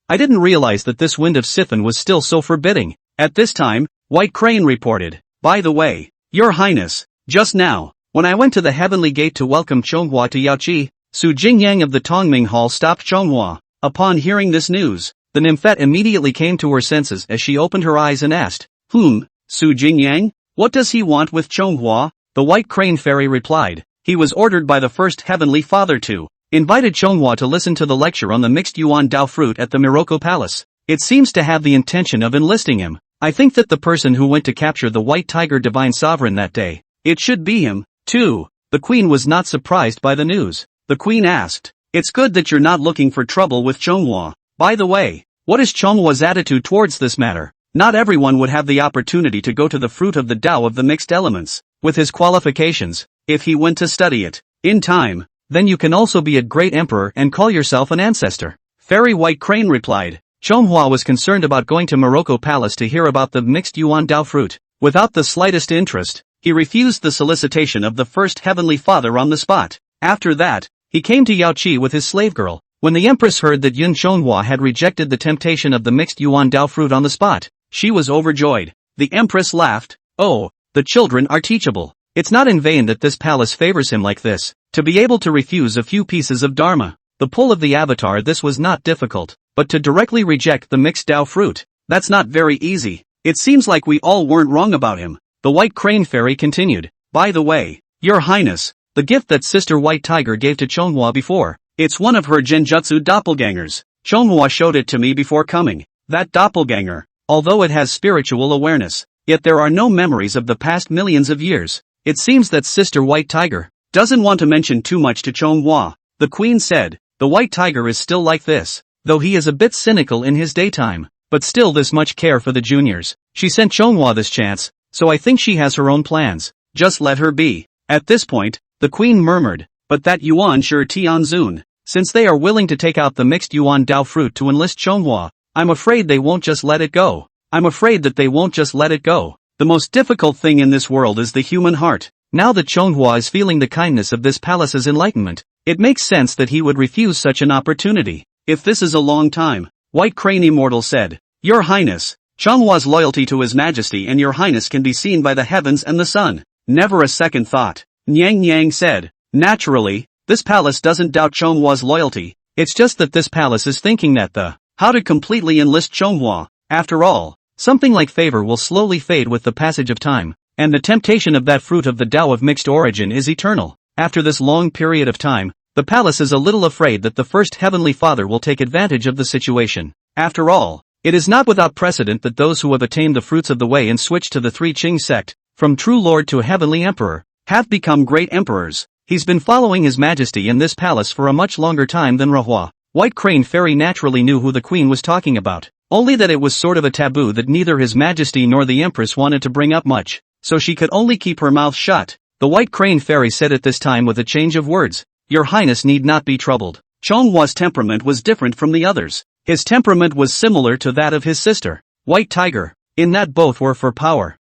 I didn't realize that this wind of Sithan was still so forbidding." At this time, White Crane reported, "By the way, Your Highness, just now, when I went to the heavenly gate to welcome Chonghua to Yaoqi, Su Jingyang of the Tongming Hall stopped Chonghua." Upon hearing this news, the nymphette immediately came to her senses as she opened her eyes and asked, Su Jingyang? What does he want with Chonghua?" The White Crane Fairy replied, "He was ordered by the first Heavenly Father to invited Chonghua to listen to the lecture on the mixed Yuan Dao fruit at the Morocco Palace. It seems to have the intention of enlisting him. I think that the person who went to capture the White Tiger Divine Sovereign that day, it should be him, too." The Queen was not surprised by the news. The Queen asked, "It's good that you're not looking for trouble with Chonghua. By the way, what is Chonghua's attitude towards this matter?" Not everyone would have the opportunity to go to the fruit of the Tao of the mixed elements, with his qualifications, if he went to study it, in time. Then you can also be a great emperor and call yourself an ancestor. Fairy White Crane replied. Chonghua was concerned about going to Morocco Palace to hear about the mixed Yuan Dao fruit. Without the slightest interest, he refused the solicitation of the first Heavenly Father on the spot. After that, he came to Yaoqi with his slave girl. When the Empress heard that Yun Chonghua had rejected the temptation of the mixed Yuan Dao fruit on the spot, she was overjoyed. The Empress laughed. "Oh, the children are teachable. It's not in vain that this palace favors him like this. To be able to refuse a few pieces of Dharma, the pull of the avatar, this was not difficult, but to directly reject the mixed Dao fruit, that's not very easy. It seems like we all weren't wrong about him." The White Crane Fairy continued. "By the way, Your Highness, the gift that Sister White Tiger gave to Chonghua before, it's one of her genjutsu doppelgangers. Chonghua showed it to me before coming. That doppelganger, although it has spiritual awareness, yet there are no memories of the past millions of years. It seems that Sister White Tiger doesn't want to mention too much to Chonghua." The Queen said, "The White Tiger is still like this, though he is a bit cynical in his daytime, but still this much care for the juniors. She sent Chonghua this chance, so I think she has her own plans. Just let her be." At this point, the Queen murmured, "But that Yuan Shi Tianzun, since they are willing to take out the mixed Yuan Dao fruit to enlist Chonghua, I'm afraid they won't just let it go. I'm afraid that they won't just let it go. The most difficult thing in this world is the human heart. Now that Chonghua is feeling the kindness of this palace's enlightenment, it makes sense that he would refuse such an opportunity. If this is a long time," White Crane Immortal said. "Your Highness, Chonghua's loyalty to His Majesty and Your Highness can be seen by the heavens and the sun. Never a second thought." Nyang Yang said. "Naturally, this palace doesn't doubt Chonghua's loyalty. It's just that this palace is thinking that how to completely enlist Chonghua. After all, something like favor will slowly fade with the passage of time, and the temptation of that fruit of the Tao of mixed origin is eternal. After this long period of time, the palace is a little afraid that the first Heavenly Father will take advantage of the situation. After all, it is not without precedent that those who have attained the fruits of the way and switched to the Three Qing sect, from true lord to a heavenly emperor, have become great emperors. He's been following His Majesty in this palace for a much longer time than Rahua." White Crane Fairy naturally knew who the Queen was talking about, only that it was sort of a taboo that neither His Majesty nor the Empress wanted to bring up much, so she could only keep her mouth shut. The White Crane Fairy said at this time with a change of words, "Your Highness need not be troubled. Chonghua's temperament was different from the others. His temperament was similar to that of his sister, White Tiger, in that both were for power.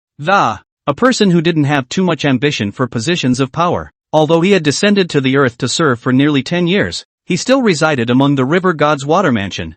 A person who didn't have too much ambition for positions of power. Although he had descended to the earth to serve for nearly 10 years, he still resided among the river god's water mansion.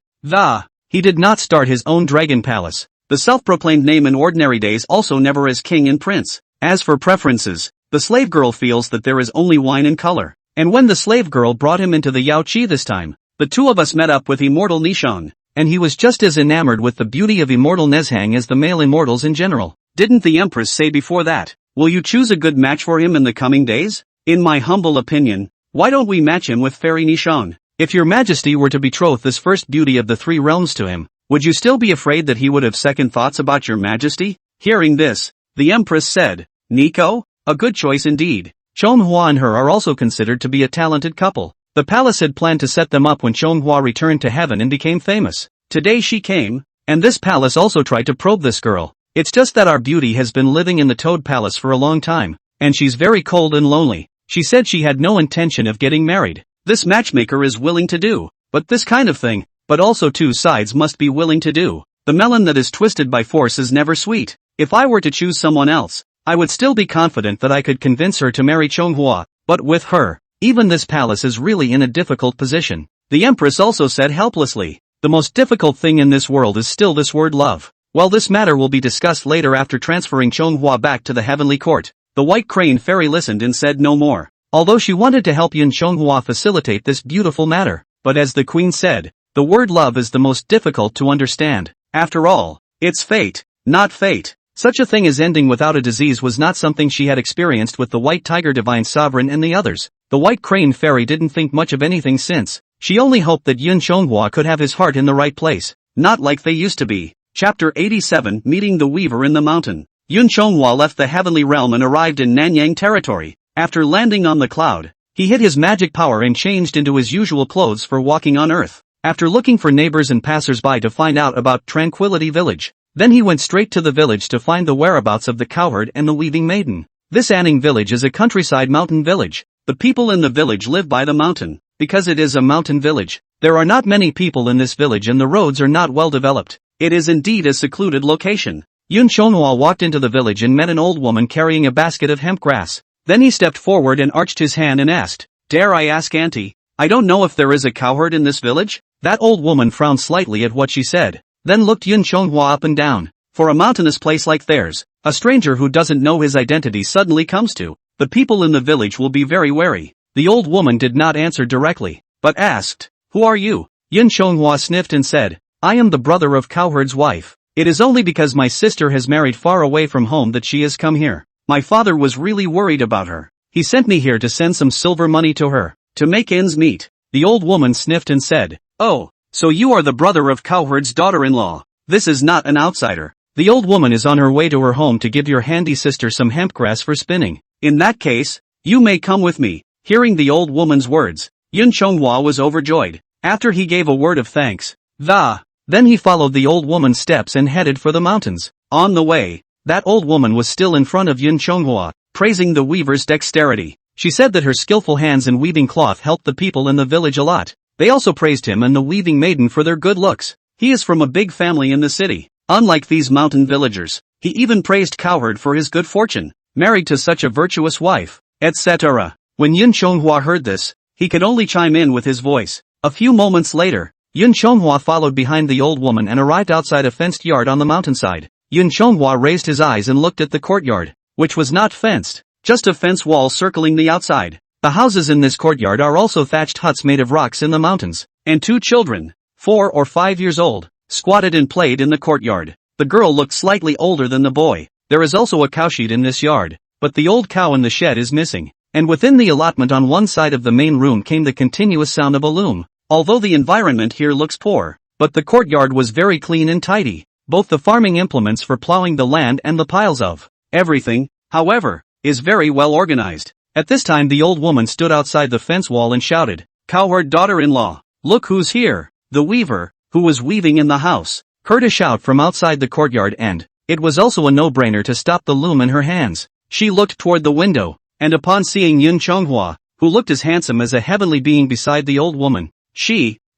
He did not start his own dragon palace. The self-proclaimed name in ordinary days also never as king and prince. As for preferences, the slave girl feels that there is only wine and color. And when the slave girl brought him into the Yaoqi this time, the two of us met up with Immortal Nishang, and he was just as enamored with the beauty of Immortal Nezhang as the male immortals in general. Didn't the Empress say before that, "Will you choose a good match for him in the coming days?" In my humble opinion, why don't we match him with Fairy Nishang? If Your Majesty were to betroth this first beauty of the three realms to him, would you still be afraid that he would have second thoughts about Your Majesty? Hearing this, the Empress said, "Nico? A good choice indeed. Chonghua and her are also considered to be a talented couple. The palace had planned to set them up when Chonghua returned to heaven and became famous. Today she came, And this palace also tried to probe this girl. It's just that our beauty has been living in the Toad Palace for a long time, and she's very cold and lonely. She said she had no intention of getting married. This matchmaker is willing to do, but this kind of thing, but also two sides must be willing to do. The melon that is twisted by force is never sweet. If I were to choose someone else, I would still be confident that I could convince her to marry Chonghua, but with her, even this palace is really in a difficult position. The Empress also said helplessly, the most difficult thing in this world is still this word love. Well, this matter will be discussed later after transferring Chonghua back to the heavenly court. The White Crane Fairy listened and said no more, although she wanted to help Yun Chonghua facilitate this beautiful matter. But as the queen said, the word love is the most difficult to understand. After all, it's fate, not fate. Such a thing as ending without a disease was not something she had experienced with the White Tiger Divine Sovereign and the others. The White Crane Fairy didn't think much of anything since. She only hoped that Yun Chonghua could have his heart in the right place, not like they used to be. Chapter 87 Meeting the Weaver in the Mountain. Yun Chonghua left the heavenly realm and arrived in Nanyang territory. After landing on the cloud, he hid his magic power and changed into his usual clothes for walking on Earth. After looking for neighbors and passers-by to find out about Tranquility Village, then he went straight to the village to find the whereabouts of the cowherd and the weaving maiden. This Anning village is a countryside mountain village. The people in the village live by the mountain. Because it is a mountain village, there are not many people in this village and the roads are not well developed. It is indeed a secluded location. Yun Chonghua walked into the village and met an old woman carrying a basket of hemp grass. Then he stepped forward and arched his hand and asked, "Dare I ask, Auntie? I don't know if there is a cowherd in this village?" That old woman frowned slightly at what she said, then looked Yun Chonghua up and down. For a mountainous place like theirs, a stranger who doesn't know his identity suddenly comes to, the people in the village will be very wary. The old woman did not answer directly, but asked, "Who are you?" Yun Chonghua sniffed and said, "I am the brother of Cowherd's wife. It is only because my sister has married far away from home that she has come here. My father was really worried about her. He sent me here to send some silver money to her, to make ends meet." The old woman sniffed and said, "Oh, so you are the brother of Cowherd's daughter-in-law. This is not an outsider. The old woman is on her way to her home to give your handy sister some hemp grass for spinning. In that case, you may come with me." Hearing the old woman's words, Yun Chonghua was overjoyed. After he gave a word of thanks, then he followed the old woman's steps and headed for the mountains. On the way, that old woman was still in front of Yun Chonghua, praising the weaver's dexterity. She said that her skillful hands in weaving cloth helped the people in the village a lot. They also praised him and the weaving maiden for their good looks. He is from a big family in the city, unlike these mountain villagers. He even praised Cowherd for his good fortune, married to such a virtuous wife, etc. When Yun Chonghua heard this, he could only chime in with his voice. A few moments later, Yun Chonghua followed behind the old woman and arrived outside a fenced yard on the mountainside. Yun Chonghua raised his eyes and looked at the courtyard, which was not fenced, just a fence wall circling the outside. The houses in this courtyard are also thatched huts made of rocks in the mountains, and two children, 4 or 5 years old, squatted and played in the courtyard. The girl looked slightly older than the boy. There is also a cowshed in this yard, but the old cow in the shed is missing. And within the allotment on one side of the main room came the continuous sound of a loom. Although the environment here looks poor, but the courtyard was very clean and tidy. Both the farming implements for plowing the land and the piles of everything, however, is very well organized. At this time the old woman stood outside the fence wall and shouted, "Cowherd daughter-in-law, look who's here." The weaver, who was weaving in the house, heard a shout from outside the courtyard and it was also a no-brainer to stop the loom in her hands. She looked toward the window, and upon seeing Yun Chonghua, who looked as handsome as a heavenly being beside the old woman,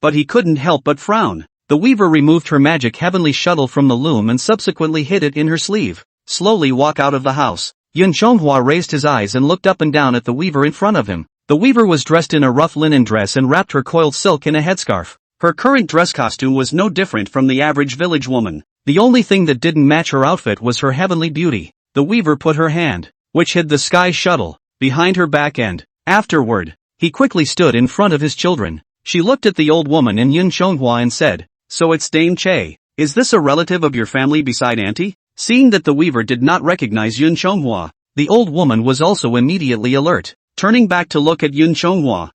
but he couldn't help but frown. The weaver removed her magic heavenly shuttle from the loom and subsequently hid it in her sleeve. Slowly walk out of the house. Yun Chonghua raised his eyes and looked up and down at the weaver in front of him. The weaver was dressed in a rough linen dress and wrapped her coiled silk in a headscarf. Her current dress costume was no different from the average village woman. The only thing that didn't match her outfit was her heavenly beauty. The weaver put her hand, which hid the sky shuttle, behind her back and, afterward, he quickly stood in front of his children. She looked at the old woman and Yun Chonghua and said, "So it's Dame Che. Is this a relative of your family beside Auntie?" Seeing that the weaver did not recognize Yun Chonghua, the old woman was also immediately alert. Turning back to look at Yun Chonghua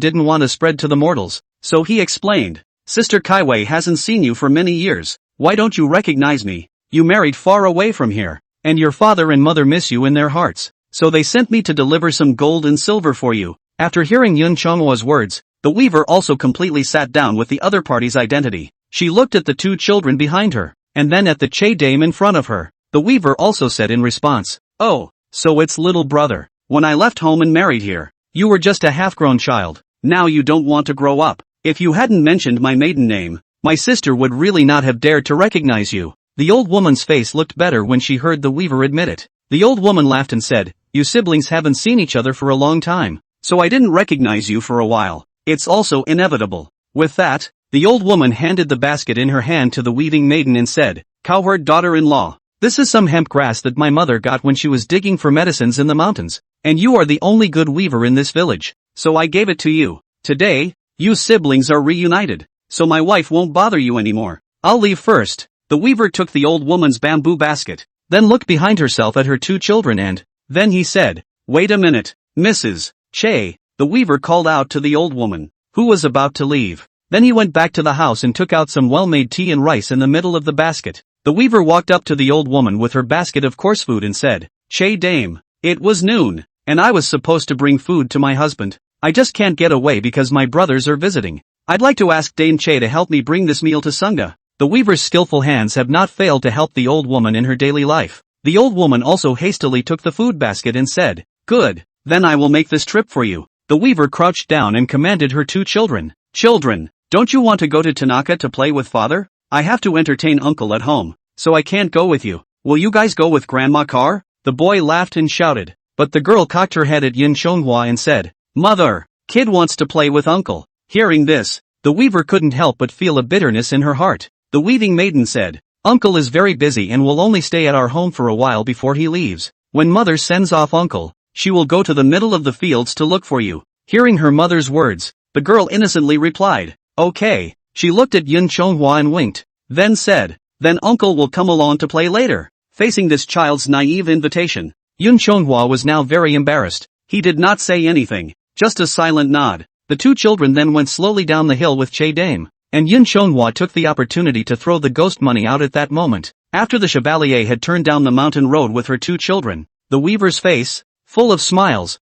didn't want to spread to the mortals, so he explained, "Sister Kaiwei hasn't seen you for many years. Why don't you recognize me? You married far away from here, and your father and mother miss you in their hearts, so they sent me to deliver some gold and silver for you." After hearing Yun Chonghua's words, the weaver also completely sat down with the other party's identity. She looked at the two children behind her, and then at the Che dame in front of her. The weaver also said in response, "Oh, so it's little brother. When I left home and married here, you were just a half-grown child. Now you don't want to grow up. If you hadn't mentioned my maiden name, my sister would really not have dared to recognize you." The old woman's face looked better when she heard the weaver admit it. The old woman laughed and said, "You siblings haven't seen each other for a long time, so I didn't recognize you for a while. It's also inevitable." With that, the old woman handed the basket in her hand to the weaving maiden and said, "Cowherd daughter-in-law, this is some hemp grass that my mother got when she was digging for medicines in the mountains, and you are the only good weaver in this village, so I gave it to you. Today, you siblings are reunited, so my wife won't bother you anymore. I'll leave first." The weaver took the old woman's bamboo basket, then looked behind herself at her two children and, then he said, "Wait a minute, Mrs. Che." The weaver called out to the old woman, who was about to leave. Then he went back to the house and took out some well-made tea and rice in the middle of the basket. The weaver walked up to the old woman with her basket of coarse food and said, "Che dame, it was noon, and I was supposed to bring food to my husband. I just can't get away because my brothers are visiting. I'd like to ask Dame Che to help me bring this meal to Sunga." The weaver's skillful hands have not failed to help the old woman in her daily life. The old woman also hastily took the food basket and said, "Good, then I will make this trip for you." The weaver crouched down and commanded her two children, "Children, don't you want to go to Tanaka to play with father? I have to entertain uncle at home, so I can't go with you. Will you guys go with Grandma Car?" The boy laughed and shouted, but the girl cocked her head at Yin Chonghua and said, "Mother, kid wants to play with uncle." Hearing this, the weaver couldn't help but feel a bitterness in her heart. The weaving maiden said, "Uncle is very busy and will only stay at our home for a while before he leaves. When mother sends off uncle, she will go to the middle of the fields to look for you." Hearing her mother's words, the girl innocently replied, "Okay." She looked at Yun Chonghua and winked, then said, "Then uncle will come along to play later." Facing this child's naive invitation, Yun Chonghua was now very embarrassed. He did not say anything, just a silent nod. The two children then went slowly down the hill with Che dame, and Yun Chonghua took the opportunity to throw the ghost money out at that moment. After the chevalier had turned down the mountain road with her two children, the weaver's face, full of smiles,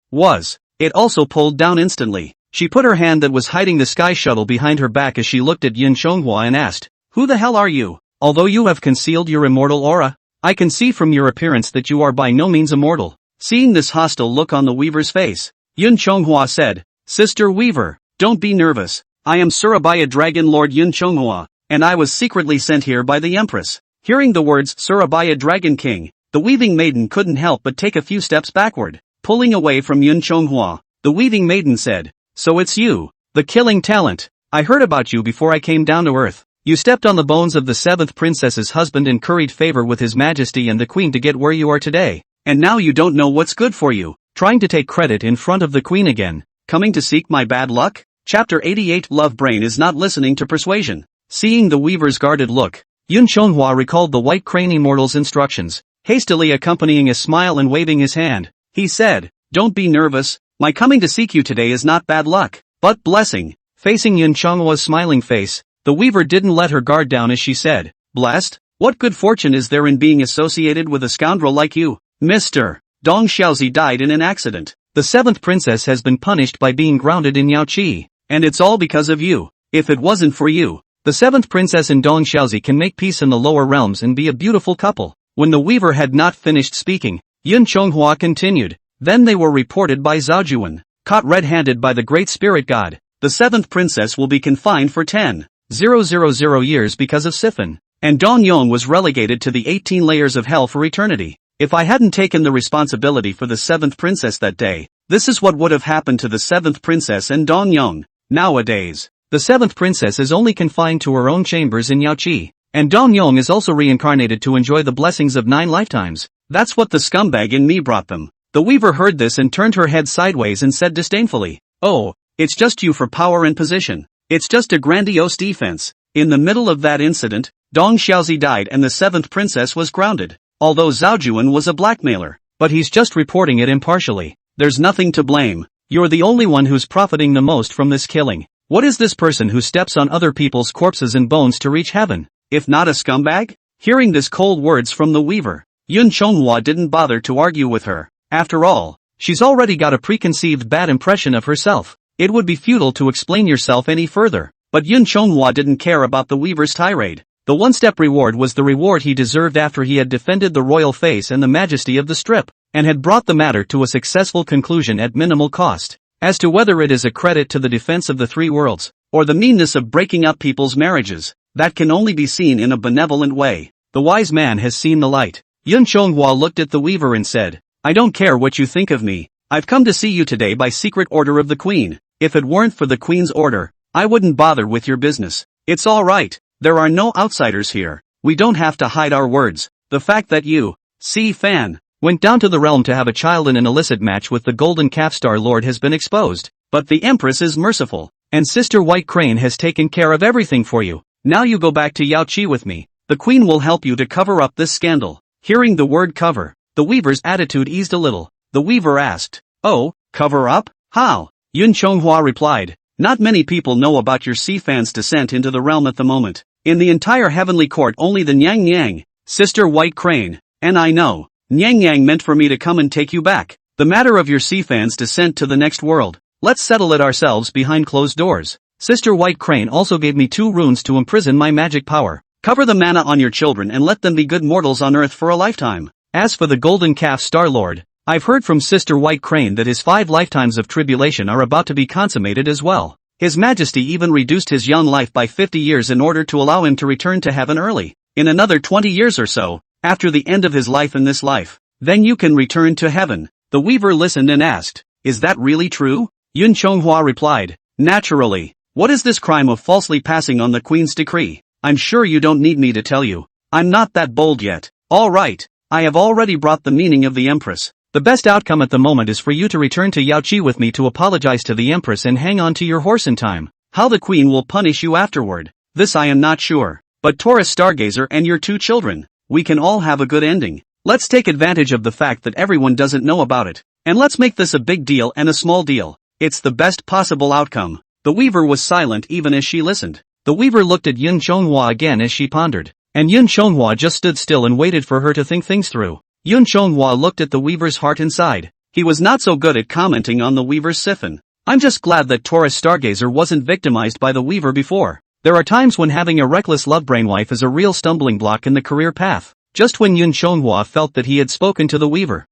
it also pulled down instantly. She put her hand that was hiding the sky shuttle behind her back as she looked at Yin Chonghua and asked, "Who the hell are you? Although you have concealed your immortal aura, I can see from your appearance that you are by no means immortal." Seeing this hostile look on the weaver's face, Yin Chonghua said, "Sister Weaver, don't be nervous. I am Surabaya Dragon Lord Yin Chonghua, and I was secretly sent here by the Empress." Hearing the words Surabaya Dragon King, the weaving maiden couldn't help but take a few steps backward. Pulling away from Yin Chonghua, the weaving maiden said, "So it's you, the killing talent. I heard about you before I came down to earth. You stepped on the bones of the 7th princess's husband and curried favor with his majesty and the queen to get where you are today. And now you don't know what's good for you, trying to take credit in front of the queen again. Coming to seek my bad luck?" Chapter 88. Love Brain is not listening to persuasion. Seeing the weaver's guarded look, Yun Chonghua recalled the White Crane Immortal's instructions, hastily accompanying a smile and waving his hand. He said, "Don't be nervous, my coming to seek you today is not bad luck, but blessing." Facing Yun Chonghua's smiling face, the weaver didn't let her guard down as she said, "Blessed? What good fortune is there in being associated with a scoundrel like you? Mr. Dong Xiaozi died in an accident. The 7th princess has been punished by being grounded in Yaoqi. And it's all because of you. If it wasn't for you, the 7th princess and Dong Xiaozi can make peace in the lower realms and be a beautiful couple." When the weaver had not finished speaking, Yun Chonghua continued, "Then they were reported by Zhaojuan, caught red-handed by the great spirit god. The 7th princess will be confined for 10,000 years because of Siphon, and Dong Yong was relegated to the 18 layers of hell for eternity. If I hadn't taken the responsibility for the 7th princess that day, this is what would have happened to the 7th princess and Dong Yong. Nowadays, the 7th princess is only confined to her own chambers in Yaoqi, and Dong Yong is also reincarnated to enjoy the blessings of 9 lifetimes. That's what the scumbag in me brought them." The weaver heard this and turned her head sideways and said disdainfully, "Oh, it's just you for power and position. It's just a grandiose defense. In the middle of that incident, Dong Xiaozi died and the 7th princess was grounded. Although Zhaojuan was a blackmailer, but he's just reporting it impartially. There's nothing to blame. You're the only one who's profiting the most from this killing. What is this person who steps on other people's corpses and bones to reach heaven, if not a scumbag?" Hearing this cold words from the weaver, Yun Chonghua didn't bother to argue with her. After all, she's already got a preconceived bad impression of herself. It would be futile to explain yourself any further. But Yun Chonghua didn't care about the weaver's tirade. The one-step reward was the reward he deserved after he had defended the royal face and the majesty of the strip, and had brought the matter to a successful conclusion at minimal cost. As to whether it is a credit to the defense of the three worlds, or the meanness of breaking up people's marriages, that can only be seen in a benevolent way. The wise man has seen the light. Yun Chonghua looked at the weaver and said, I don't care what you think of me. I've come to see you today by secret order of the queen. If it weren't for the queen's order, I wouldn't bother with your business. It's all right. There are no outsiders here. We don't have to hide our words. The fact that you, Fan, went down to the realm to have a child in an illicit match with the golden calf star lord has been exposed. But the empress is merciful, and Sister White Crane has taken care of everything for you. Now you go back to Yaoqi with me. The queen will help you to cover up this scandal. Hearing the word cover, the weaver's attitude eased a little. The weaver asked, Oh, cover up? How? Yun Chonghua replied, Not many people know about your Fan's descent into the realm at the moment. In the entire heavenly court only the Nyang Nyang, Sister White Crane, and I know. Nyang Nyang meant for me to come and take you back. The matter of your Fan's descent to the next world. Let's settle it ourselves behind closed doors. Sister White Crane also gave me 2 runes to imprison my magic power. Cover the mana on your children and let them be good mortals on earth for a lifetime. As for the golden calf star lord, I've heard from Sister White Crane that his 5 lifetimes of tribulation are about to be consummated as well. His Majesty even reduced his young life by 50 years in order to allow him to return to heaven early. In another 20 years or so, after the end of his life in this life, then you can return to heaven. The weaver listened and asked, Is that really true? Yun Chonghua replied, Naturally. What is this crime of falsely passing on the queen's decree? I'm sure you don't need me to tell you. I'm not that bold yet. All right. I have already brought the meaning of the empress. The best outcome at the moment is for you to return to Yaoqi with me to apologize to the empress and hang on to your horse in time. How the queen will punish you afterward, this I am not sure. But Taurus Stargazer and your 2 children, we can all have a good ending. Let's take advantage of the fact that everyone doesn't know about it. And let's make this a big deal and a small deal. It's the best possible outcome. The weaver was silent even as she listened. The weaver looked at Yun Chonghua again as she pondered. And Yun Chonghua just stood still and waited for her to think things through. Yun Chonghua looked at the weaver's heart inside. He was not so good at commenting on the weaver's siphon. I'm just glad that Taurus Stargazer wasn't victimized by the weaver before. There are times when having a reckless love brain wife is a real stumbling block in the career path. Just when Yun Chonghua felt that he had spoken to the weaver,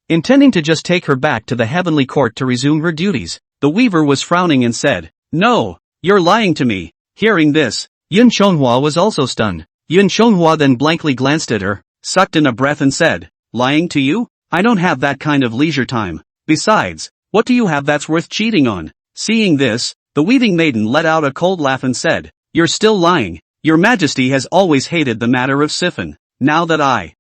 intending to just take her back to the heavenly court to resume her duties, the weaver was frowning and said, No, you're lying to me. Hearing this, Yun Chonghua was also stunned. Yun Chonghua then blankly glanced at her, sucked in a breath and said, Lying to you? I don't have that kind of leisure time. Besides, what do you have that's worth cheating on? Seeing this, the weaving maiden let out a cold laugh and said, You're still lying. Your Majesty has always hated the matter of siphon. Now that I,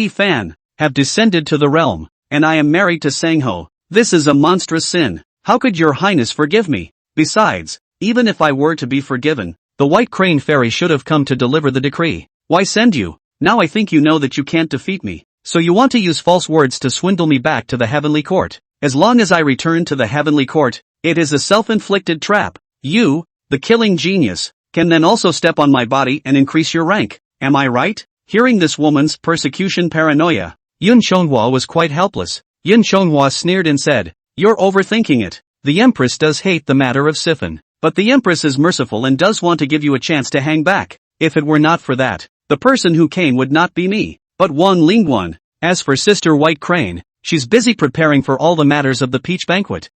Fan, have descended to the realm, and I am married to Sangho, this is a monstrous sin. How could your highness forgive me? Besides, even if I were to be forgiven, the White Crane Fairy should have come to deliver the decree. Why send you? Now I think you know that you can't defeat me. So you want to use false words to swindle me back to the heavenly court. As long as I return to the heavenly court, it is a self-inflicted trap. You, the killing genius, can then also step on my body and increase your rank. Am I right? Hearing this woman's persecution paranoia, Yun Chonghua was quite helpless. Yun Chonghua sneered and said, You're overthinking it. The empress does hate the matter of siphon. But the empress is merciful and does want to give you a chance to hang back. If it were not for that, the person who came would not be me, but Wan Lingguan. As for Sister White Crane, she's busy preparing for all the matters of the peach banquet.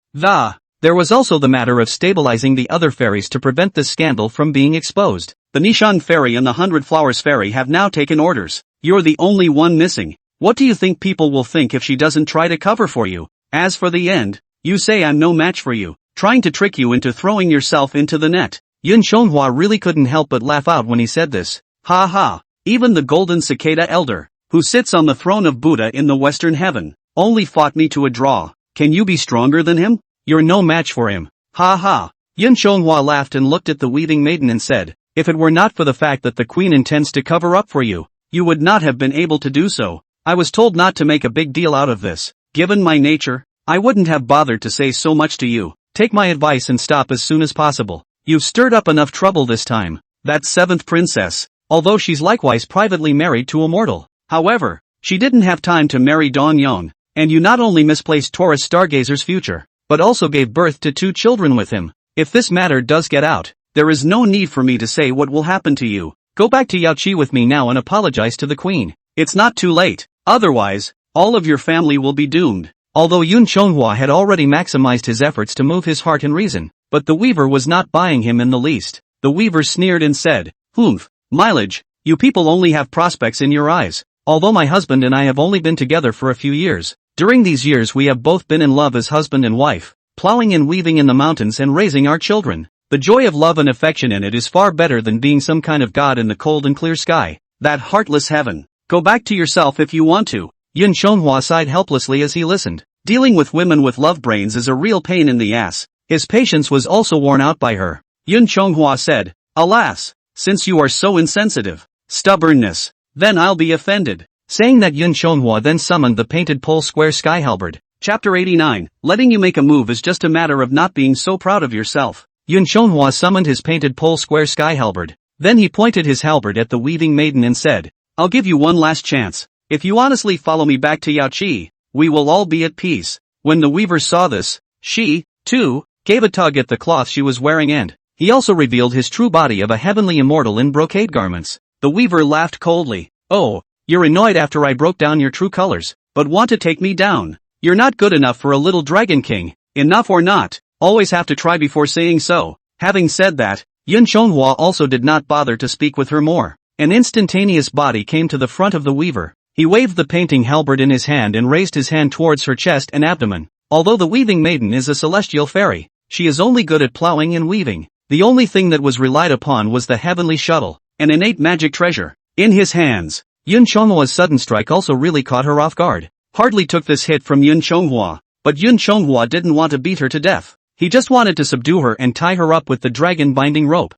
There was also the matter of stabilizing the other fairies to prevent this scandal from being exposed. The Nishang Fairy and the 100 Flowers Fairy have now taken orders. You're the only one missing. What do you think people will think if she doesn't try to cover for you? As for the end, you say I'm no match for you, trying to trick you into throwing yourself into the net. Yun Chonghua really couldn't help but laugh out when he said this. Ha ha, even the golden cicada elder, who sits on the throne of Buddha in the western heaven, only fought me to a draw. Can you be stronger than him? You're no match for him. Ha ha. Yun Chonghua laughed and looked at the weaving maiden and said, If it were not for the fact that the queen intends to cover up for you, you would not have been able to do so. I was told not to make a big deal out of this. Given my nature, I wouldn't have bothered to say so much to you. Take my advice and stop as soon as possible. You've stirred up enough trouble this time. That 7th princess, although she's likewise privately married to a mortal. However, she didn't have time to marry Dong Yong, and you not only misplaced Taurus Stargazer's future, but also gave birth to 2 children with him. If this matter does get out, there is no need for me to say what will happen to you. Go back to Yaoqi with me now and apologize to the queen. It's not too late. Otherwise, all of your family will be doomed. Although Yun Chonghua had already maximized his efforts to move his heart and reason, but the weaver was not buying him in the least. The weaver sneered and said, "Humph, mileage, you people only have prospects in your eyes. Although my husband and I have only been together for a few years, during these years we have both been in love as husband and wife, plowing and weaving in the mountains and raising our children. The joy of love and affection in it is far better than being some kind of god in the cold and clear sky. That heartless heaven. Go back to yourself if you want to." Yun Chonghua sighed helplessly as he listened. Dealing with women with love brains is a real pain in the ass. His patience was also worn out by her. Yun Chonghua said, "Alas, since you are so insensitive, stubbornness, then I'll be offended." Saying that, Yun Chonghua then summoned the painted pole square sky halberd. Chapter 89, letting you make a move is just a matter of not being so proud of yourself. Yun Chonghua summoned his painted pole square sky halberd. Then he pointed his halberd at the weaving maiden and said, "I'll give you one last chance. If you honestly follow me back to Yaoqi, we will all be at peace." When the weaver saw this, she, too, gave a tug at the cloth she was wearing and he also revealed his true body of a heavenly immortal in brocade garments. The weaver laughed coldly. "Oh, you're annoyed after I broke down your true colors, but want to take me down. You're not good enough for a little dragon king. Enough or not, always have to try before saying so." Having said that, Yun Chonghua also did not bother to speak with her more. An instantaneous body came to the front of the weaver. He waved the painting halberd in his hand and raised his hand towards her chest and abdomen. Although the weaving maiden is a celestial fairy, she is only good at plowing and weaving. The only thing that was relied upon was the heavenly shuttle, an innate magic treasure, in his hands. Yun Chonghua's sudden strike also really caught her off guard. Hardly took this hit from Yun Chonghua, but Yun Chonghua didn't want to beat her to death. He just wanted to subdue her and tie her up with the dragon binding rope.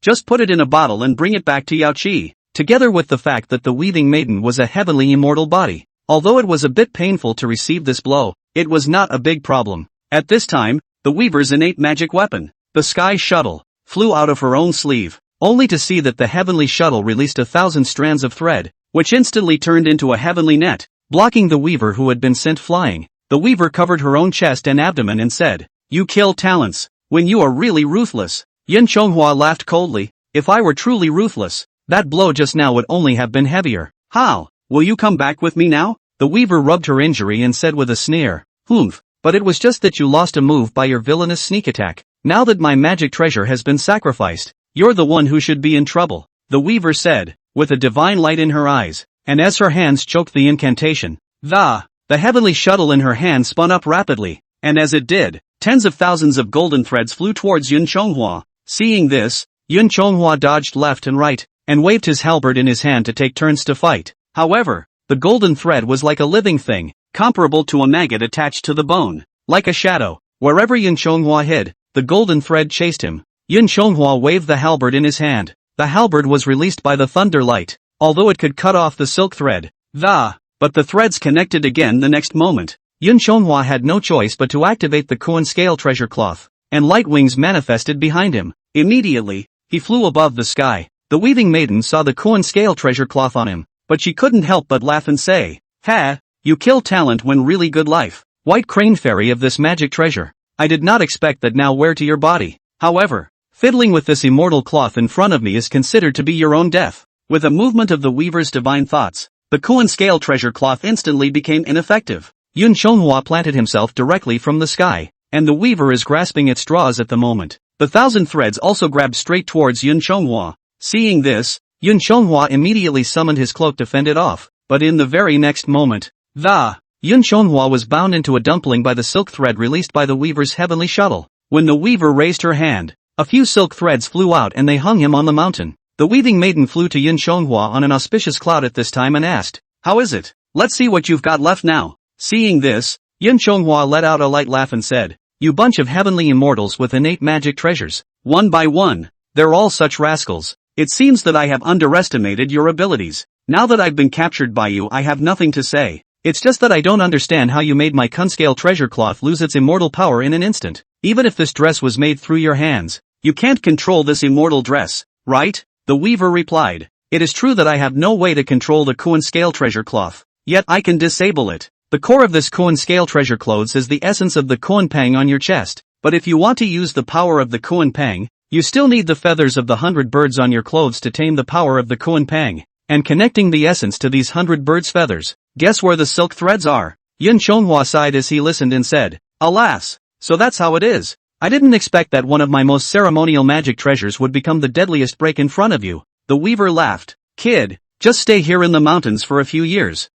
Just put it in a bottle and bring it back to Yaoqi. Together with the fact that the weaving maiden was a heavenly immortal body. Although it was a bit painful to receive this blow, it was not a big problem. At this time, the weaver's innate magic weapon, the sky shuttle, flew out of her own sleeve, only to see that the heavenly shuttle released 1,000 strands of thread, which instantly turned into a heavenly net, blocking the weaver who had been sent flying. The weaver covered her own chest and abdomen and said, "You kill talents, when you are really ruthless." Yun Chonghua laughed coldly. "If I were truly ruthless, that blow just now would only have been heavier." "How? Will you come back with me now?" The weaver rubbed her injury and said with a sneer, "Humph, but it was just that you lost a move by your villainous sneak attack. Now that my magic treasure has been sacrificed, you're the one who should be in trouble," the weaver said, with a divine light in her eyes, and as her hands choked the incantation, the heavenly shuttle in her hand spun up rapidly, and as it did, tens of thousands of golden threads flew towards Yun Chonghua. Seeing this, Yun Chonghua dodged left and right, and waved his halberd in his hand to take turns to fight. However, the golden thread was like a living thing, comparable to a maggot attached to the bone. Like a shadow, wherever Yun Chonghua hid, the golden thread chased him. Yun Chonghua waved the halberd in his hand. The halberd was released by the thunder light, although it could cut off the silk thread. But the threads connected again the next moment. Yun Chonghua had no choice but to activate the Kuan scale treasure cloth, and light wings manifested behind him. Immediately, he flew above the sky. The weaving maiden saw the Kuan scale treasure cloth on him, but she couldn't help but laugh and say, "Ha, you kill talent when really good life. White crane fairy of this magic treasure. I did not expect that now wear to your body. However, fiddling with this immortal cloth in front of me is considered to be your own death." With a movement of the weaver's divine thoughts, the Kuan scale treasure cloth instantly became ineffective. Yun Chonghua planted himself directly from the sky, and the weaver is grasping at straws at the moment. The 1,000 threads also grabbed straight towards Yun Chonghua. Seeing this, Yun Chonghua immediately summoned his cloak to fend it off, but in the very next moment, Yun Chonghua was bound into a dumpling by the silk thread released by the weaver's heavenly shuttle. When the weaver raised her hand, a few silk threads flew out and they hung him on the mountain. The weaving maiden flew to Yun Chonghua on an auspicious cloud at this time and asked, "How is it? Let's see what you've got left now." Seeing this, Yun Chonghua let out a light laugh and said, "You bunch of heavenly immortals with innate magic treasures. One by one, they're all such rascals. It seems that I have underestimated your abilities. Now that I've been captured by you, I have nothing to say. It's just that I don't understand how you made my Kunscale treasure cloth lose its immortal power in an instant. Even if this dress was made through your hands, you can't control this immortal dress, right?" The weaver replied, "It is true that I have no way to control the Kunscale treasure cloth, yet I can disable it. The core of this Kuan scale treasure clothes is the essence of the Kuan Pang on your chest, but if you want to use the power of the Kuan Pang, You still need the feathers of the 100 birds on your clothes to tame the power of the Kuan Pang, and connecting the essence to these 100 birds' feathers. Guess where the silk threads are? Yun Chonghua sighed as he listened and said, alas, so that's how it is. I didn't expect that one of my most ceremonial magic treasures would become the deadliest break in front of you. The weaver laughed. Kid, just stay here in the mountains for a few years.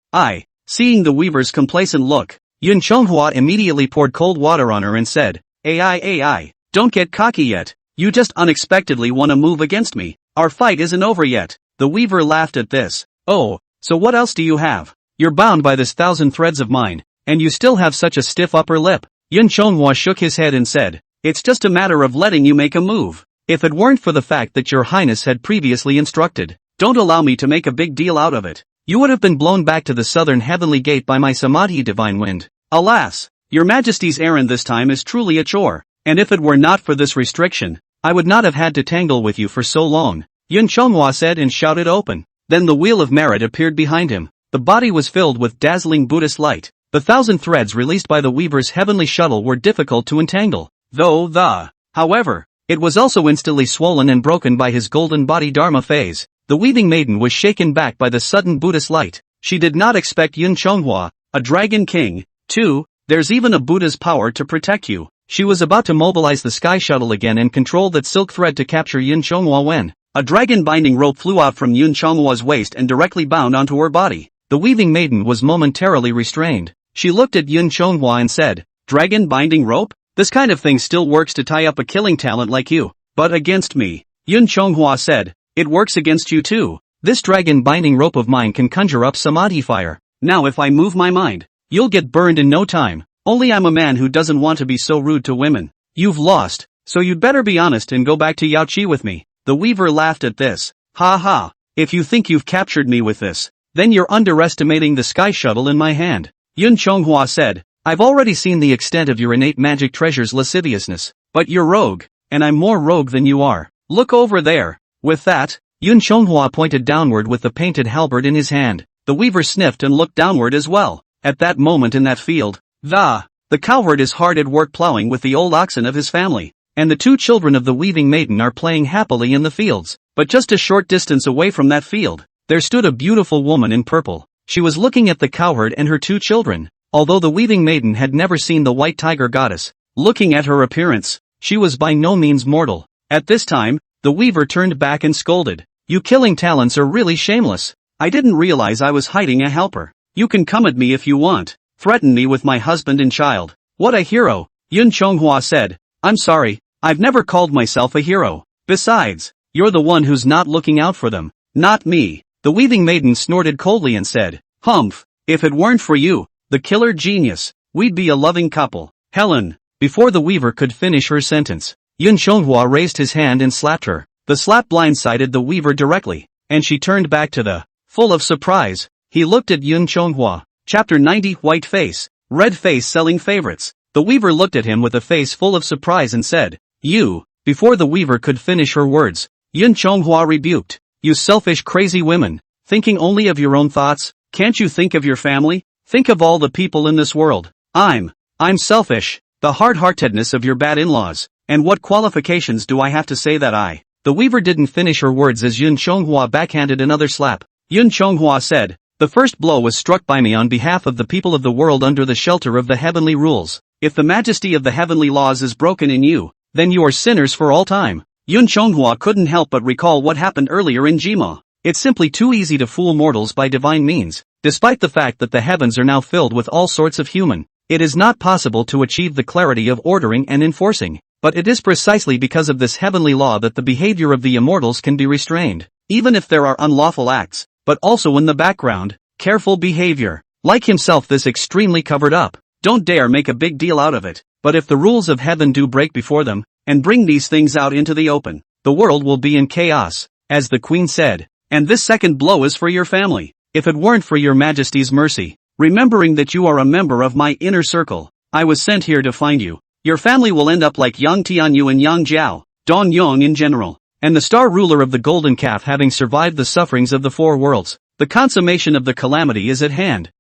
Seeing the weaver's complacent look, Yun Chonghua immediately poured cold water on her and said, AI, don't get cocky yet. You just unexpectedly want to move against me. Our fight isn't over yet. The weaver laughed at this. Oh, so what else do you have? You're bound by this 1,000 threads of mine, and you still have such a stiff upper lip. Yun Chonghua shook his head and said, it's just a matter of letting you make a move. If it weren't for the fact that your highness had previously instructed, don't allow me to make a big deal out of it, you would have been blown back to the southern heavenly gate by my samadhi divine wind. Alas, your majesty's errand this time is truly a chore, and if it were not for this restriction, I would not have had to tangle with you for so long, Yun Chonghua said and shouted open. Then the wheel of merit appeared behind him. The body was filled with dazzling Buddhist light. The 1,000 threads released by the weaver's heavenly shuttle were difficult to entangle, however, it was also instantly swollen and broken by his golden body Dharma phase. The weaving maiden was shaken back by the sudden Buddhist light. She did not expect Yun Chonghua, a dragon king, there's even a Buddha's power to protect you. She was about to mobilize the sky shuttle again and control that silk thread to capture Yun Chonghua when a dragon binding rope flew out from Yun Chonghua's waist and directly bound onto her body. The weaving maiden was momentarily restrained. She looked at Yun Chonghua and said, dragon binding rope? This kind of thing still works to tie up a killing talent like you. But against me, Yun Chonghua said, it works against you too. This dragon binding rope of mine can conjure up samadhi fire. Now if I move my mind, you'll get burned in no time. Only I'm a man who doesn't want to be so rude to women. You've lost, so you'd better be honest and go back to Yaoqi with me. The weaver laughed at this. Ha ha, if you think you've captured me with this, then you're underestimating the sky shuttle in my hand. Yun Chonghua said, I've already seen the extent of your innate magic treasure's lasciviousness, but you're rogue, and I'm more rogue than you are. Look over there. With that, Yun Chonghua pointed downward with the painted halberd in his hand. The weaver sniffed and looked downward as well. At that moment in that field, the cowherd is hard at work plowing with the old oxen of his family, and the 2 children of the weaving maiden are playing happily in the fields. But just a short distance away from that field, there stood a beautiful woman in purple. She was looking at the cowherd and her 2 children. Although the weaving maiden had never seen the white tiger goddess, looking at her appearance, she was by no means mortal. At this time, the weaver turned back and scolded, you killing talents are really shameless. I didn't realize I was hiding a helper. You can come at me if you want. Threaten me with my husband and child. What a hero, Yun Chonghua said. I'm sorry, I've never called myself a hero. Besides, you're the one who's not looking out for them, not me. The weaving maiden snorted coldly and said, humph, if it weren't for you, the killer genius, we'd be a loving couple. Helen. Before the weaver could finish her sentence, Yun Chonghua raised his hand and slapped her. The slap blindsided the weaver directly, and she turned back to the full of surprise. He looked at Yun Chonghua. Chapter 90 White Face, Red Face Selling Favorites. The weaver looked at him with a face full of surprise and said, you. Before the weaver could finish her words, Yun Chonghua rebuked, you selfish crazy women, thinking only of your own thoughts, can't you think of your family? Think of all the people in this world. I'm selfish. The hard-heartedness of your bad in-laws. And what qualifications do I have to say that I? The weaver didn't finish her words as Yun Chonghua backhanded another slap. Yun Chonghua said, the first blow was struck by me on behalf of the people of the world under the shelter of the heavenly rules. If the majesty of the heavenly laws is broken in you, then you are sinners for all time. Yun Chonghua couldn't help but recall what happened earlier in Jima. It's simply too easy to fool mortals by divine means. Despite the fact that the heavens are now filled with all sorts of human, it is not possible to achieve the clarity of ordering and enforcing. But it is precisely because of this heavenly law that the behavior of the immortals can be restrained, even if there are unlawful acts, but also in the background, careful behavior. Like himself, this extremely covered up. Don't dare make a big deal out of it. But if the rules of heaven do break before them, and bring these things out into the open, the world will be in chaos, as the queen said. And this second blow is for your family. If it weren't for your majesty's mercy, remembering that you are a member of my inner circle, I was sent here to find you. Your family will end up like Yang Tianyu and Yang Jiao, Don Yong in general, and the star ruler of the golden calf having survived the sufferings of the 4 worlds. The consummation of the calamity is at hand.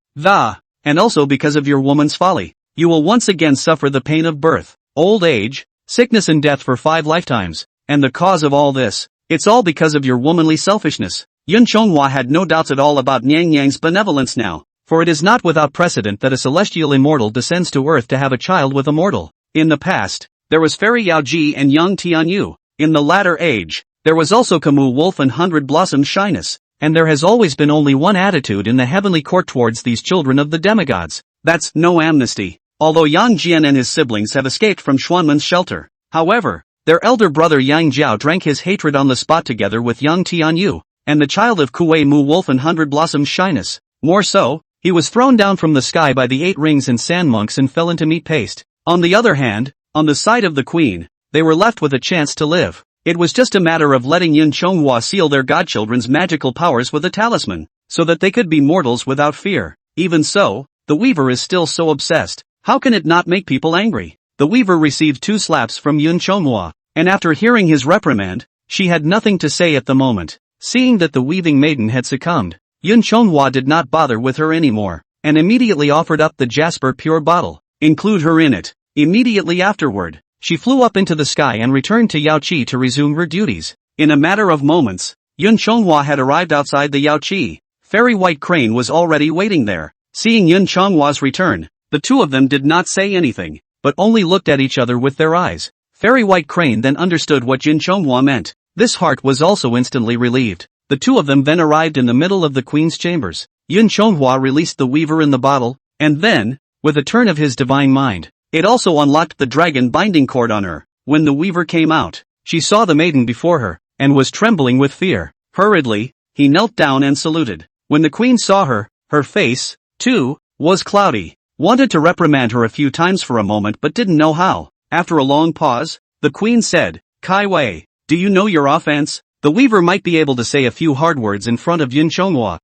And also because of your woman's folly, you will once again suffer the pain of birth, old age, sickness and death for 5 lifetimes. and the cause of all this, it's all because of your womanly selfishness. Yun Chonghua had no doubts at all about Niang Yang's benevolence now, for it is not without precedent that a celestial immortal descends to earth to have a child with a mortal. In the past, there was Fairy Yao Ji and young Tianyu. In the latter age, there was also Camus Wolf and Hundred Blossoms Shyness, and there has always been only one attitude in the heavenly court towards these children of the demigods. That's no amnesty. Although Yang Jian and his siblings have escaped from Xuanmen's shelter, however, their elder brother Yang Jiao drank his hatred on the spot together with young Tianyu, and the child of Kuei Mu Wolf and Hundred Blossoms Shyness. More so, he was thrown down from the sky by the 8 rings and sand monks and fell into meat paste. On the other hand, on the side of the queen, they were left with a chance to live. It was just a matter of letting Yun Chonghua seal their godchildren's magical powers with a talisman, so that they could be mortals without fear. Even so, the weaver is still so obsessed. How can it not make people angry? The weaver received 2 slaps from Yun Chonghua, and after hearing his reprimand, she had nothing to say at the moment. Seeing that the weaving maiden had succumbed, Yun Chonghua did not bother with her anymore, and immediately offered up the jasper pure bottle. Include her in it. Immediately afterward, she flew up into the sky and returned to Yaoqi to resume her duties. In a matter of moments, Yun Chonghua had arrived outside the Yaoqi. Fairy White Crane was already waiting there. Seeing Yun Chonghua's return, the two of them did not say anything, but only looked at each other with their eyes. Fairy White Crane then understood what Yun Chonghua meant. This heart was also instantly relieved. The two of them then arrived in the middle of the queen's chambers. Yun Chonghua released the weaver in the bottle, and then, with a turn of his divine mind, it also unlocked the dragon binding cord on her. When the weaver came out, she saw the maiden before her, and was trembling with fear. Hurriedly, he knelt down and saluted. When the queen saw her, her face, too, was cloudy. Wanted to reprimand her a few times for a moment but didn't know how. After a long pause, the queen said, "Kai Wei, do you know your offense?" The weaver might be able to say a few hard words in front of Yun Chonghua,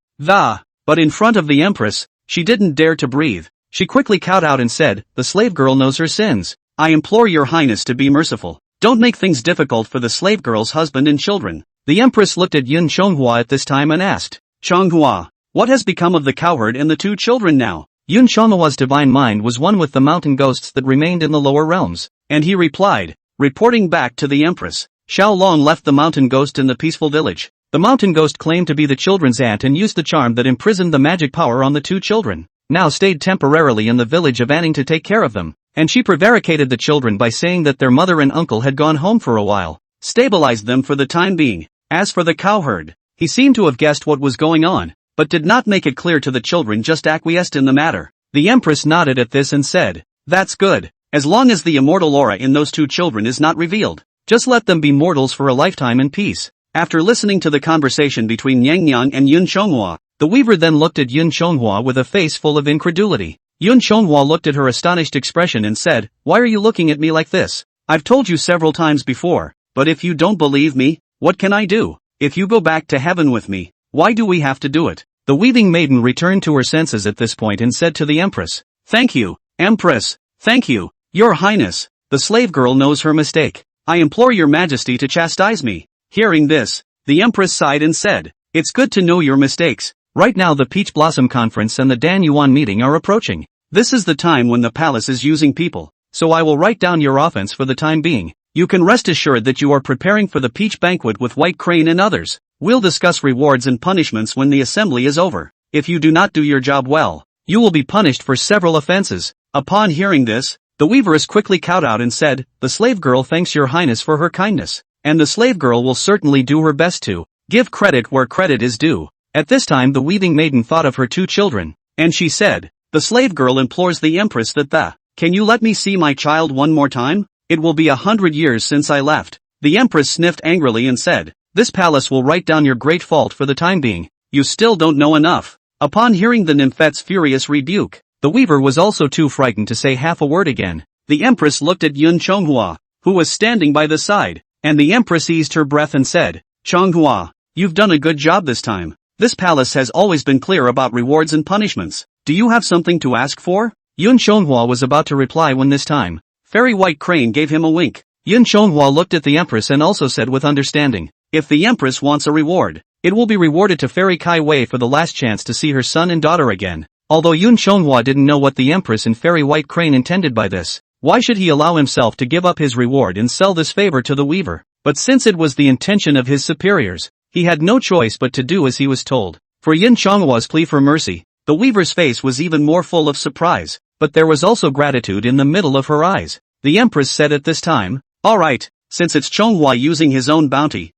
but in front of the empress, she didn't dare to breathe. She quickly cowed out and said, "The slave girl knows her sins. I implore your highness to be merciful. Don't make things difficult for the slave girl's husband and children." The empress looked at Yun Chonghua at this time and asked, "Chonghua, what has become of the cowherd and the 2 children now?" Yun Chonghua's divine mind was one with the mountain ghosts that remained in the lower realms, and he replied, reporting back to the empress. Xiao Long left the mountain ghost in the peaceful village. The mountain ghost claimed to be the children's aunt and used the charm that imprisoned the magic power on the 2 children. Now stayed temporarily in the village of Anning to take care of them, and she prevaricated the children by saying that their mother and uncle had gone home for a while, stabilized them for the time being. As for the cowherd, he seemed to have guessed what was going on, but did not make it clear to the children, just acquiesced in the matter. The empress nodded at this and said, "That's good, as long as the immortal aura in those 2 children is not revealed. Just let them be mortals for a lifetime in peace." After listening to the conversation between Yang Yang and Yun Chonghua, the weaver then looked at Yun Chonghua with a face full of incredulity. Yun Chonghua looked at her astonished expression and said, "Why are you looking at me like this? I've told you several times before, but if you don't believe me, what can I do? If you go back to heaven with me, why do we have to do it?" The weaving maiden returned to her senses at this point and said to the empress, "Thank you, empress, thank you, your highness. The slave girl knows her mistake. I implore your majesty to chastise me." Hearing this, the empress sighed and said, "It's good to know your mistakes. Right now the Peach Blossom Conference and the Dan Yuan meeting are approaching. This is the time when the palace is using people, so I will write down your offense for the time being. You can rest assured that you are preparing for the peach banquet with White Crane and others. We'll discuss rewards and punishments when the assembly is over. If you do not do your job well, you will be punished for several offenses." Upon hearing this, the weaveress quickly cowed out and said, "The slave girl thanks your highness for her kindness, and the slave girl will certainly do her best to give credit where credit is due." At this time the weaving maiden thought of her 2 children, and she said, "The slave girl implores the empress that can you let me see my child one more time? It will be 100 years since I left." The empress sniffed angrily and said, "This palace will write down your great fault for the time being. You still don't know enough." Upon hearing the nymphet's furious rebuke, the weaver was also too frightened to say half a word again. The empress looked at Yun Chonghua, who was standing by the side, and the empress eased her breath and said, "Chonghua, you've done a good job this time. This palace has always been clear about rewards and punishments. Do you have something to ask for?" Yun Chonghua was about to reply when this time, Fairy White Crane gave him a wink. Yun Chonghua looked at the empress and also said with understanding, "If the empress wants a reward, it will be rewarded to Fairy Kai Wei for the last chance to see her son and daughter again." Although Yun Chonghua didn't know what the empress and Fairy White Crane intended by this, why should he allow himself to give up his reward and sell this favor to the weaver? but since it was the intention of his superiors, he had no choice but to do as he was told. For Yin Chonghwa's plea for mercy, the weaver's face was even more full of surprise, but there was also gratitude in the middle of her eyes. The empress said at this time, "Alright, since it's Chonghwa using his own bounty,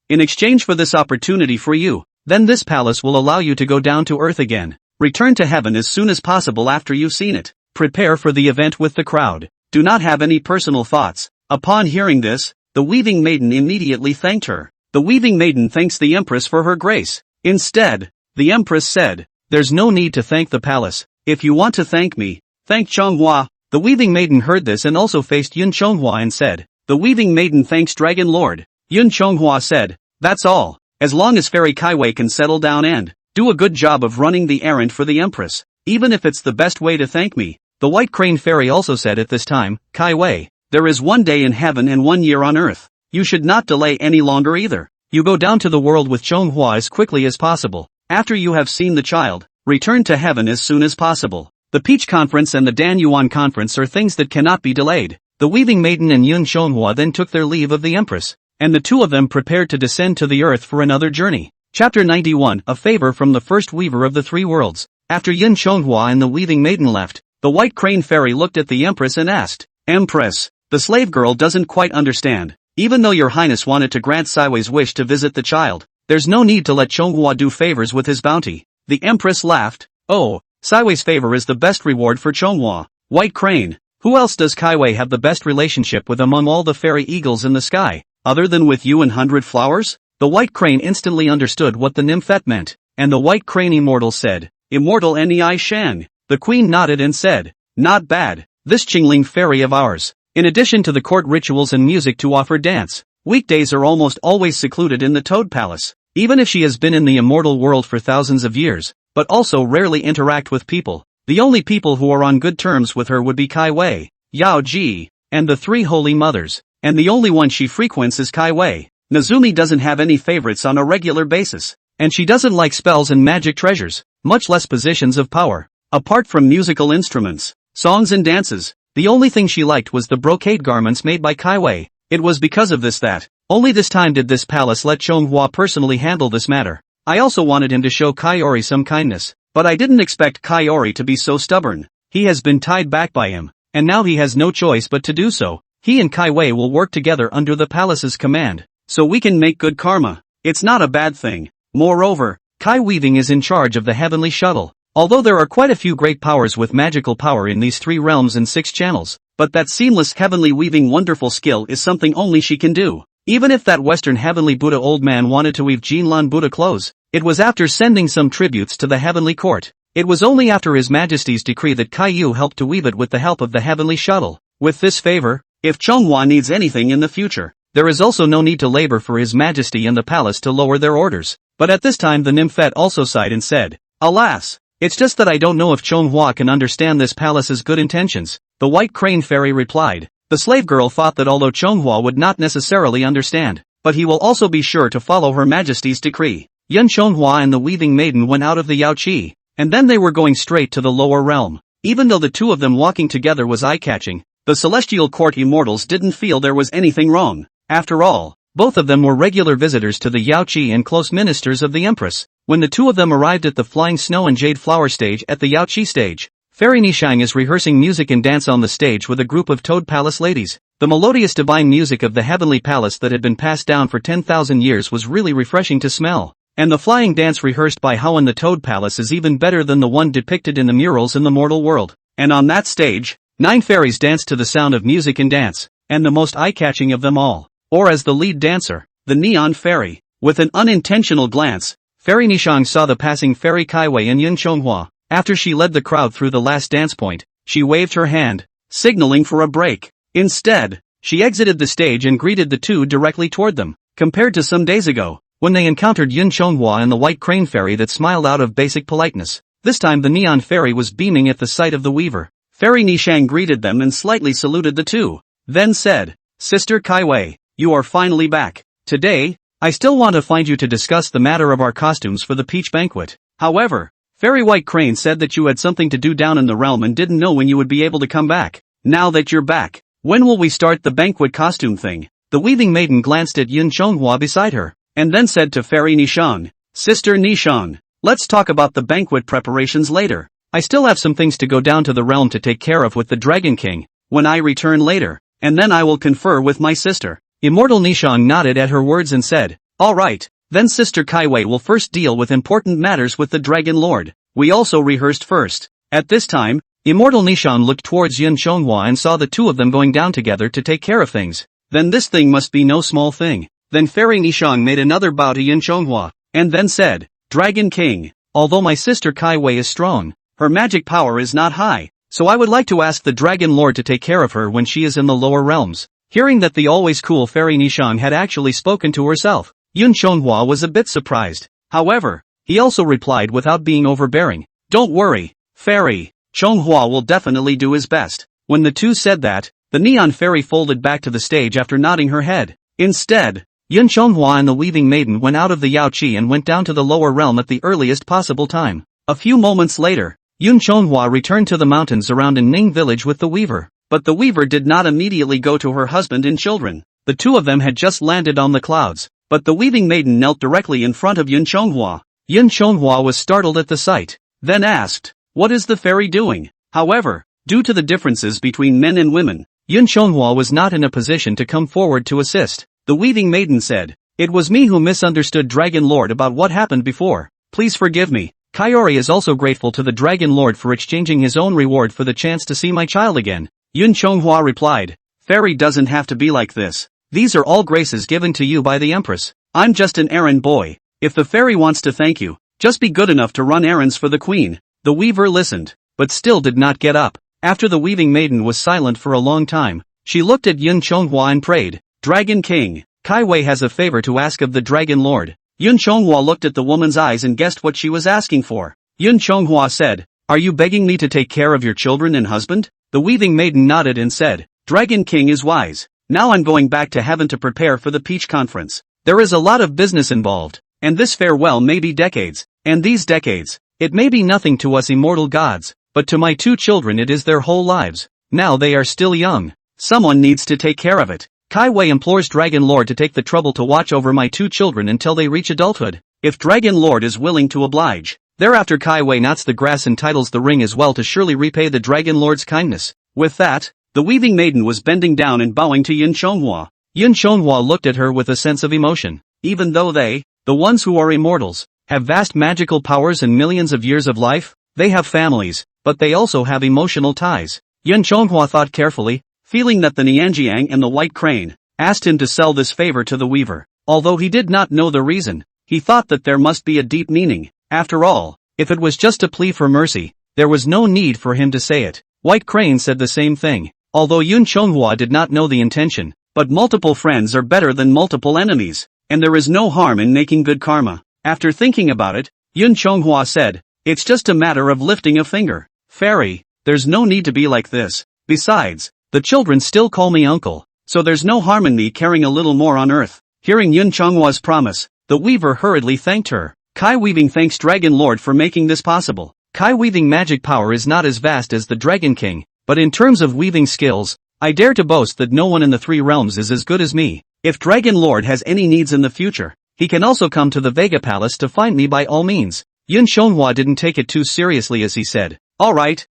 in exchange for this opportunity for you, then this palace will allow you to go down to earth again. Return to heaven as soon as possible after you've seen it. Prepare for the event with the crowd. Do not have any personal thoughts." Upon hearing this, the weaving maiden immediately thanked her. The weaving maiden thanks the empress for her grace. Instead, the empress said, "There's no need to thank the palace. If you want to thank me, thank Chonghwa." The weaving maiden heard this and also faced Yun Chonghwa and said, "The weaving maiden thanks Dragon Lord." Yun Chonghwa said, "That's all, as long as Fairy Kaiwei can settle down and do a good job of running the errand for the empress, even if it's the best way to thank me." The White Crane Fairy also said at this time, "Kaiwei, there is 1 day in heaven and 1 year on earth. You should not delay any longer either. You go down to the world with Chonghua as quickly as possible. After you have seen the child, return to heaven as soon as possible. The Peach Conference and the Dan Yuan Conference are things that cannot be delayed." The Weaving Maiden and Yun Chonghua then took their leave of the Empress, and the two of them prepared to descend to the earth for another journey. Chapter 91, A Favor from the First Weaver of the Three Worlds. After Yun Chonghua and the Weaving Maiden left, the White Crane Fairy looked at the Empress and asked, "Empress, the slave girl doesn't quite understand. Even though your highness wanted to grant Saiwei's wish to visit the child, there's no need to let Chonghua do favors with his bounty." The Empress laughed, "Oh, Saiwei's favor is the best reward for Chonghua. White Crane, who else does Kaiwei have the best relationship with among all the fairy eagles in the sky, other than with you and 100 Flowers?" The White Crane instantly understood what the nymphette meant, and the White Crane Immortal said, "Immortal Nei Shang." The queen nodded and said, "Not bad, this Qingling fairy of ours. In addition to the court rituals and music to offer dance, weekdays are almost always secluded in the Toad Palace, even if she has been in the immortal world for thousands of years, but also rarely interact with people. The only people who are on good terms with her would be Kaiwei, Yao Ji, and the three holy mothers, and the only one she frequents is Kaiwei. Nazumi doesn't have any favorites on a regular basis, and she doesn't like spells and magic treasures, much less positions of power. Apart from musical instruments, songs and dances, the only thing she liked was the brocade garments made by Kaiwei. It was because of this that, only this time did this palace let Chonghua personally handle this matter. I also wanted him to show Kaiori some kindness, but I didn't expect Kaiori to be so stubborn. He has been tied back by him, and now he has no choice but to do so. He and Kaiwei will work together under the palace's command, so we can make good karma. It's not a bad thing. Moreover, Kai Weaving is in charge of the heavenly shuttle. Although there are quite a few great powers with magical power in these 3 realms and 6 channels, but that seamless heavenly weaving wonderful skill is something only she can do. Even if that Western heavenly Buddha old man wanted to weave Jinlan Buddha clothes, it was after sending some tributes to the heavenly court. It was only after His Majesty's decree that Kaiyu helped to weave it with the help of the heavenly shuttle. With this favor, if Chonghua needs anything in the future, there is also no need to labor for His Majesty and the palace to lower their orders. But at this time the nymphette also sighed and said, "Alas, it's just that I don't know if Chonghua can understand this palace's good intentions." The White Crane Fairy replied. The slave girl thought that although Chonghua would not necessarily understand, but he will also be sure to follow Her Majesty's decree. Yun Chonghua and the Weaving Maiden went out of the Yaoqi, and then they were going straight to the lower realm. Even though the two of them walking together was eye-catching, the Celestial Court Immortals didn't feel there was anything wrong. After all, both of them were regular visitors to the Yaoqi and close ministers of the Empress. When the two of them arrived at the Flying Snow and Jade Flower stage at the Yaoqi stage, Fairy Nishang is rehearsing music and dance on the stage with a group of Toad Palace ladies. The melodious divine music of the heavenly palace that had been passed down for 10,000 years was really refreshing to smell. And the flying dance rehearsed by Hoenn the Toad Palace is even better than the one depicted in the murals in the mortal world. And on that stage, 9 fairies danced to the sound of music and dance, and the most eye-catching of them all, or as the lead dancer, the Neon Fairy. With an unintentional glance, Fairy Nishang saw the passing Fairy Kaiwei and Yun Chonghua. After she led the crowd through the last dance point, she waved her hand, signaling for a break. Instead, she exited the stage and greeted the two directly toward them. Compared to some days ago, when they encountered Yun Chonghua and the White Crane Fairy that smiled out of basic politeness, this time the Neon Fairy was beaming at the sight of the weaver. Fairy Nishang greeted them and slightly saluted the two, then said, "Sister Kaiwei, you are finally back. Today, I still want to find you to discuss the matter of our costumes for the Peach Banquet. However, Fairy White Crane said that you had something to do down in the realm and didn't know when you would be able to come back. Now that you're back, when will we start the banquet costume thing?" The weaving maiden glanced at Yun Chonghua beside her, and then said to Fairy Nishang, "Sister Nishang, let's talk about the banquet preparations later. I still have some things to go down to the realm to take care of with the Dragon King, when I return later, and then I will confer with my sister." Immortal Nishang nodded at her words and said, "Alright, then Sister Kaiwei will first deal with important matters with the Dragon Lord. We also rehearsed first." At this time, Immortal Nishang looked towards Yun Chonghua and saw the two of them going down together to take care of things. Then this thing must be no small thing. Then Fairy Nishang made another bow to Yun Chonghua, and then said, "Dragon King, although my sister Kaiwei is strong, her magic power is not high, so I would like to ask the Dragon Lord to take care of her when she is in the lower realms." Hearing that the always cool Fairy Nishang had actually spoken to herself, Yun Chonghua was a bit surprised. However, he also replied without being overbearing, "Don't worry, Fairy, Chonghua will definitely do his best." When the two said that, the Neon Fairy folded back to the stage after nodding her head. Instead, Yun Chonghua and the Weaving Maiden went out of the Yaoqi and went down to the lower realm at the earliest possible time. A few moments later, Yun Chonghua returned to the mountains around Ning village with the Weaver. But the Weaver did not immediately go to her husband and children. The two of them had just landed on the clouds, but the Weaving Maiden knelt directly in front of Yun Chonghua. Yun Chonghua was startled at the sight, then asked, "What is the fairy doing?" However, due to the differences between men and women, Yun Chonghua was not in a position to come forward to assist. The Weaving Maiden said, "It was me who misunderstood Dragon Lord about what happened before. Please forgive me." Kaori is also grateful to the Dragon Lord for exchanging his own reward for the chance to see my child again. Yun Chonghua replied, "Fairy doesn't have to be like this. These are all graces given to you by the Empress. I'm just an errand boy. If the fairy wants to thank you, just be good enough to run errands for the queen." The Weaver listened, but still did not get up. After the Weaving Maiden was silent for a long time, she looked at Yun Chonghua and prayed, "Dragon King, Kaiwei has a favor to ask of the Dragon Lord." Yun Chonghua looked at the woman's eyes and guessed what she was asking for. Yun Chonghua said, "Are you begging me to take care of your children and husband?" The Weaving Maiden nodded and said, "Dragon King is wise. Now I'm going back to heaven to prepare for the Peach Conference. There is a lot of business involved, and this farewell may be decades, and these decades, it may be nothing to us immortal gods, but to my two children it is their whole lives. Now they are still young. Someone needs to take care of it. Kaiwei implores Dragon Lord to take the trouble to watch over my two children until they reach adulthood. If Dragon Lord is willing to oblige." Thereafter Kaiwei knots the grass and titles the ring as well to surely repay the Dragon Lord's kindness. With that, the Weaving Maiden was bending down and bowing to Yun Chonghua. Yun Chonghua looked at her with a sense of emotion. Even though they, the ones who are immortals, have vast magical powers and millions of years of life, they have families, but they also have emotional ties. Yun Chonghua thought carefully, feeling that the Nianjiang and the White Crane asked him to sell this favor to the Weaver. Although he did not know the reason, he thought that there must be a deep meaning. After all, if it was just a plea for mercy, there was no need for him to say it. White Crane said the same thing, although Yun Chonghua did not know the intention. But multiple friends are better than multiple enemies, and there is no harm in making good karma. After thinking about it, Yun Chonghua said, "It's just a matter of lifting a finger. Fairy, there's no need to be like this. Besides, the children still call me uncle, so there's no harm in me caring a little more on earth." Hearing Yun Chonghua's promise, the Weaver hurriedly thanked her. Kai Weaving thanks Dragon Lord for making this possible. Kai Weaving magic power is not as vast as the Dragon King, but in terms of weaving skills, I dare to boast that no one in the three realms is as good as me. If Dragon Lord has any needs in the future, he can also come to the Vega Palace to find me by all means. Yun Chonghua didn't take it too seriously as he said, Alright,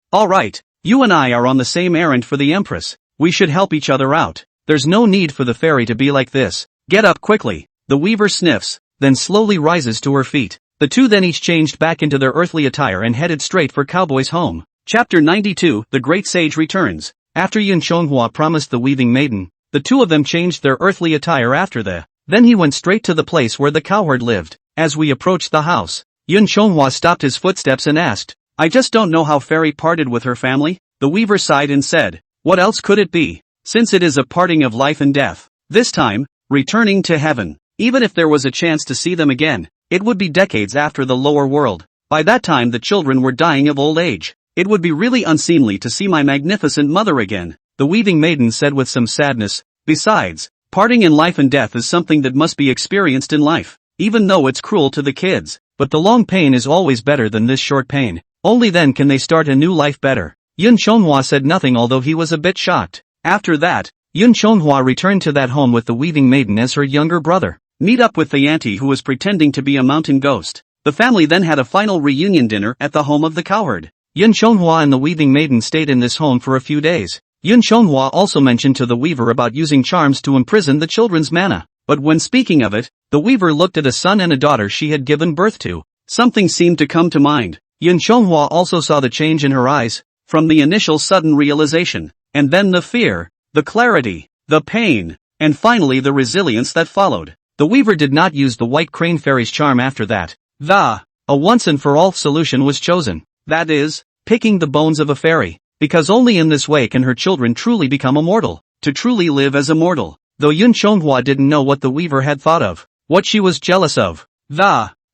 you and I are on the same errand for the Empress. We should help each other out. There's no need for the fairy to be like this. Get up quickly." The Weaver sniffs, then slowly rises to her feet. The two then each changed back into their earthly attire and headed straight for Cowboy's home. Chapter 92, The Great Sage Returns. After Yun Chonghua promised the Weaving Maiden, the two of them changed their earthly attire after then he went straight to the place where the cowherd lived. As we approached the house, Yun Chonghua stopped his footsteps and asked, "I just don't know how Fairy parted with her family?" The Weaver sighed and said, "What else could it be, since it is a parting of life and death? This time, returning to heaven. Even if there was a chance to see them again, it would be decades after the lower world. By that time the children were dying of old age. It would be really unseemly to see my magnificent mother again," the Weaving Maiden said with some sadness. "Besides, parting in life and death is something that must be experienced in life, even though it's cruel to the kids. But the long pain is always better than this short pain. Only then can they start a new life better." Yun Chonghua said nothing although he was a bit shocked. After that, Yun Chonghua returned to that home with the weaving maiden as her younger brother. Meet up with the auntie who was pretending to be a mountain ghost. The family then had a final reunion dinner at the home of the cowherd. Yun Chonghua and the weaving maiden stayed in this home for a few days. Yun Chonghua also mentioned to the weaver about using charms to imprison the children's mana. But when speaking of it, the weaver looked at a son and a daughter she had given birth to. Something seemed to come to mind. Yun Chonghua also saw the change in her eyes, from the initial sudden realization, and then the fear, the clarity, the pain, and finally the resilience that followed. The weaver did not use the white crane fairy's charm after that. A once and for all solution was chosen. That is, picking the bones of a fairy. Because only in this way can her children truly become immortal, to truly live as immortal. Though Yun Chonghua didn't know what the weaver had thought of, what she was jealous of.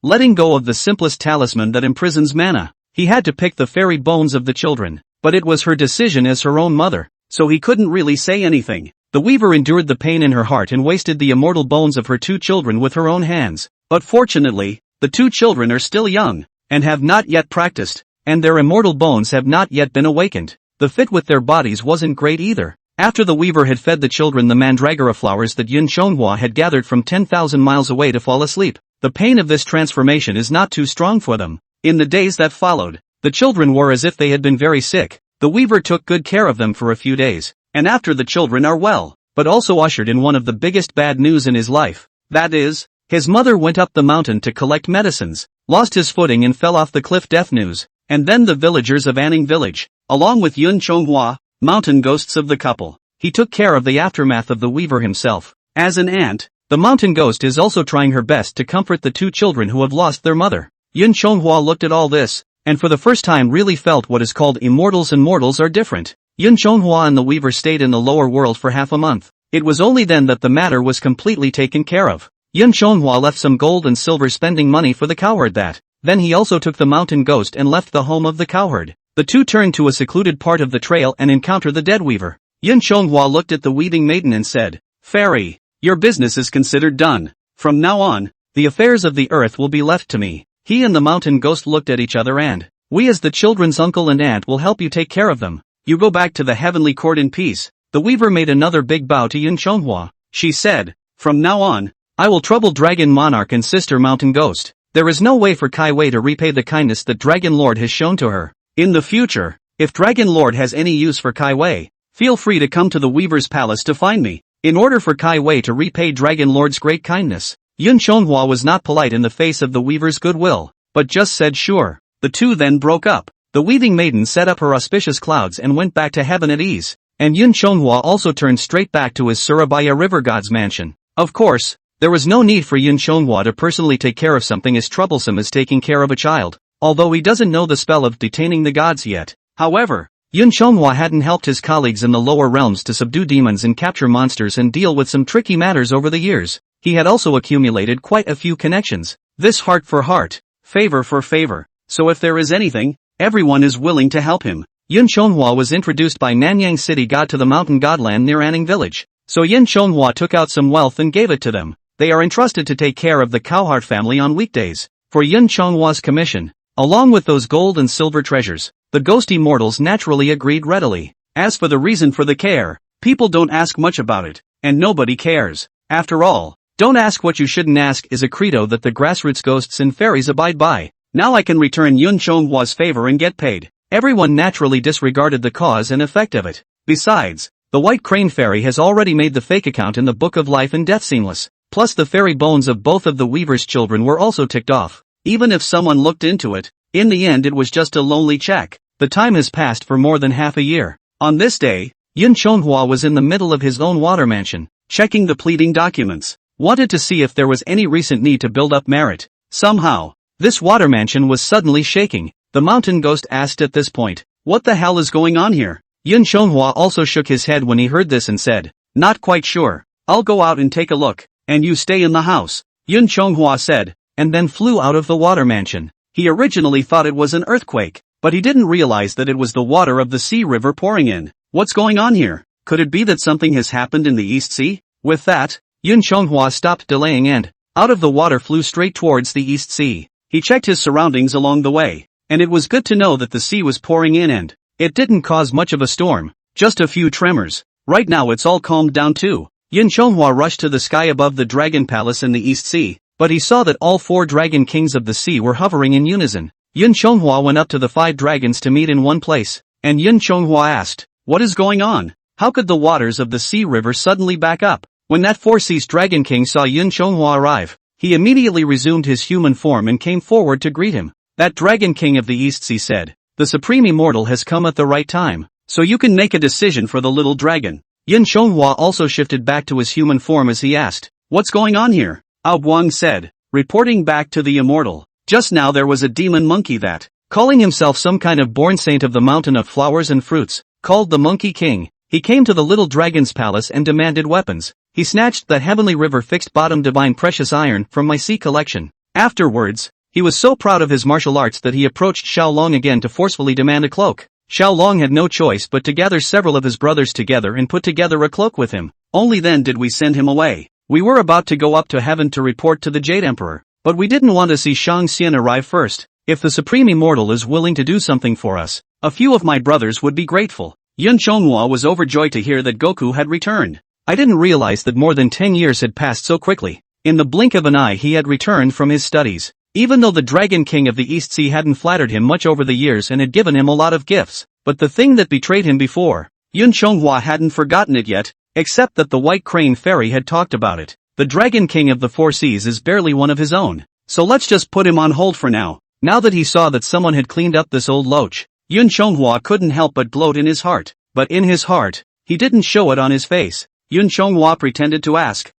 Letting go of the simplest talisman that imprisons mana. He had to pick the fairy bones of the children, but it was her decision as her own mother, so he couldn't really say anything. The weaver endured the pain in her heart and wasted the immortal bones of her two children with her own hands. But fortunately, the two children are still young, and have not yet practiced, and their immortal bones have not yet been awakened. The fit with their bodies wasn't great either. After the weaver had fed the children the mandragora flowers that Yun Chonghua had gathered from 10,000 miles away to fall asleep, the pain of this transformation is not too strong for them. In the days that followed, the children were as if they had been very sick. The weaver took good care of them for a few days, and after the children are well, but also ushered in one of the biggest bad news in his life. That is, his mother went up the mountain to collect medicines, lost his footing and fell off the cliff. Death news. And then the villagers of Anning village, along with Yun Chonghua, mountain ghosts of the couple. He took care of the aftermath of the weaver himself. As an aunt, the mountain ghost is also trying her best to comfort the two children who have lost their mother. Yun Chonghua looked at all this, and for the first time really felt what is called immortals and mortals are different. Yun Chonghua and the weaver stayed in the lower world for half a month. It was only then that the matter was completely taken care of. Yun Chonghua left some gold and silver spending money for the cowherd that. Then he also took the mountain ghost and left the home of the cowherd. The two turned to a secluded part of the trail and encountered the dead weaver. Yun Chonghua looked at the weaving maiden and said, "Fairy, your business is considered done. From now on, the affairs of the earth will be left to me." He and the mountain ghost looked at each other and, "We as the children's uncle and aunt will help you take care of them. You go back to the heavenly court in peace." The weaver made another big bow to Yun Chonghua. She said, "From now on, I will trouble Dragon Monarch and Sister Mountain Ghost. There is no way for Kai Wei to repay the kindness that Dragon Lord has shown to her. In the future, if Dragon Lord has any use for Kai Wei, feel free to come to the Weaver's Palace to find me." In order for Kai Wei to repay Dragon Lord's great kindness, Yun Chonghua was not polite in the face of the Weaver's goodwill, but just said sure. The two then broke up. The weaving maiden set up her auspicious clouds and went back to heaven at ease, and Yun Chonghua also turned straight back to his Surabaya River God's mansion. Of course, there was no need for Yun Chonghua to personally take care of something as troublesome as taking care of a child, although he doesn't know the spell of detaining the gods yet. However, Yun Chonghua hadn't helped his colleagues in the lower realms to subdue demons and capture monsters and deal with some tricky matters over the years. He had also accumulated quite a few connections. This heart for heart, favor for favor. So if there is anything, everyone is willing to help him. Yun Chonghua was introduced by Nanyang City God to the mountain godland near Anning village. So Yun Chonghua took out some wealth and gave it to them. They are entrusted to take care of the cowherd family on weekdays. For Yun Chonghua's commission, along with those gold and silver treasures, the ghost immortals naturally agreed readily. As for the reason for the care, people don't ask much about it, and nobody cares. After all, don't ask what you shouldn't ask is a credo that the grassroots ghosts and fairies abide by. Now I can return Yun Chonghua's favor and get paid. Everyone naturally disregarded the cause and effect of it. Besides, the White Crane Fairy has already made the fake account in the Book of Life and Death seamless. Plus the fairy bones of both of the weaver's children were also ticked off. Even if someone looked into it, in the end it was just a lonely check. The time has passed for more than half a year. On this day, Yun Chonghua was in the middle of his own water mansion, checking the pleading documents. Wanted to see if there was any recent need to build up merit. Somehow, this water mansion was suddenly shaking. The mountain ghost asked at this point, "What the hell is going on here?" Yun Chonghua also shook his head when he heard this and said, "Not quite sure. I'll go out and take a look, and you stay in the house." Yun Chonghua said, and then flew out of the water mansion. He originally thought it was an earthquake, but he didn't realize that it was the water of the sea river pouring in. What's going on here? Could it be that something has happened in the East Sea? With that, Yun Chonghua stopped delaying and, out of the water flew straight towards the East Sea. He checked his surroundings along the way, and it was good to know that the sea was pouring in and, it didn't cause much of a storm, just a few tremors. Right now it's all calmed down too. Yin Chonghua rushed to the sky above the dragon palace in the East Sea, but he saw that all 4 dragon kings of the sea were hovering in unison. Yin Chonghua went up to the 5 dragons to meet in one place, and Yin Chonghua asked, "What is going on? How could the waters of the sea river suddenly back up?" When that 4 seas dragon king saw Yin Chonghua arrive, he immediately resumed his human form and came forward to greet him. That dragon king of the East Sea said, "The supreme immortal has come at the right time, so you can make a decision for the little dragon." Yin Chonghua also shifted back to his human form as he asked, "What's going on here?" Ao Buang said, reporting back to the immortal, "Just now there was a demon monkey that, calling himself some kind of born saint of the mountain of flowers and fruits, called the Monkey King. He came to the little dragon's palace and demanded weapons. He snatched the heavenly river fixed bottom divine precious iron from my sea collection. Afterwards, he was so proud of his martial arts that he approached Xiaolong again to forcefully demand a cloak. Xiaolong had no choice but to gather several of his brothers together and put together a cloak with him. Only then did we send him away. We were about to go up to heaven to report to the Jade Emperor, but we didn't want to see Shang Xian arrive first. If the Supreme Immortal is willing to do something for us, a few of my brothers would be grateful." Yun Chonghua was overjoyed to hear that Goku had returned. I didn't realize that more than 10 years had passed so quickly. In the blink of an eye he had returned from his studies. Even though the Dragon King of the East Sea hadn't flattered him much over the years and had given him a lot of gifts, but the thing that betrayed him before, Yun Chonghua hadn't forgotten it yet, except that the White Crane Fairy had talked about it. The Dragon King of the Four Seas is barely one of his own, so let's just put him on hold for now. Now that he saw that someone had cleaned up this old loach, Yun Chonghua couldn't help but gloat in his heart. But in his heart, he didn't show it on his face. Yun Chonghua pretended to ask,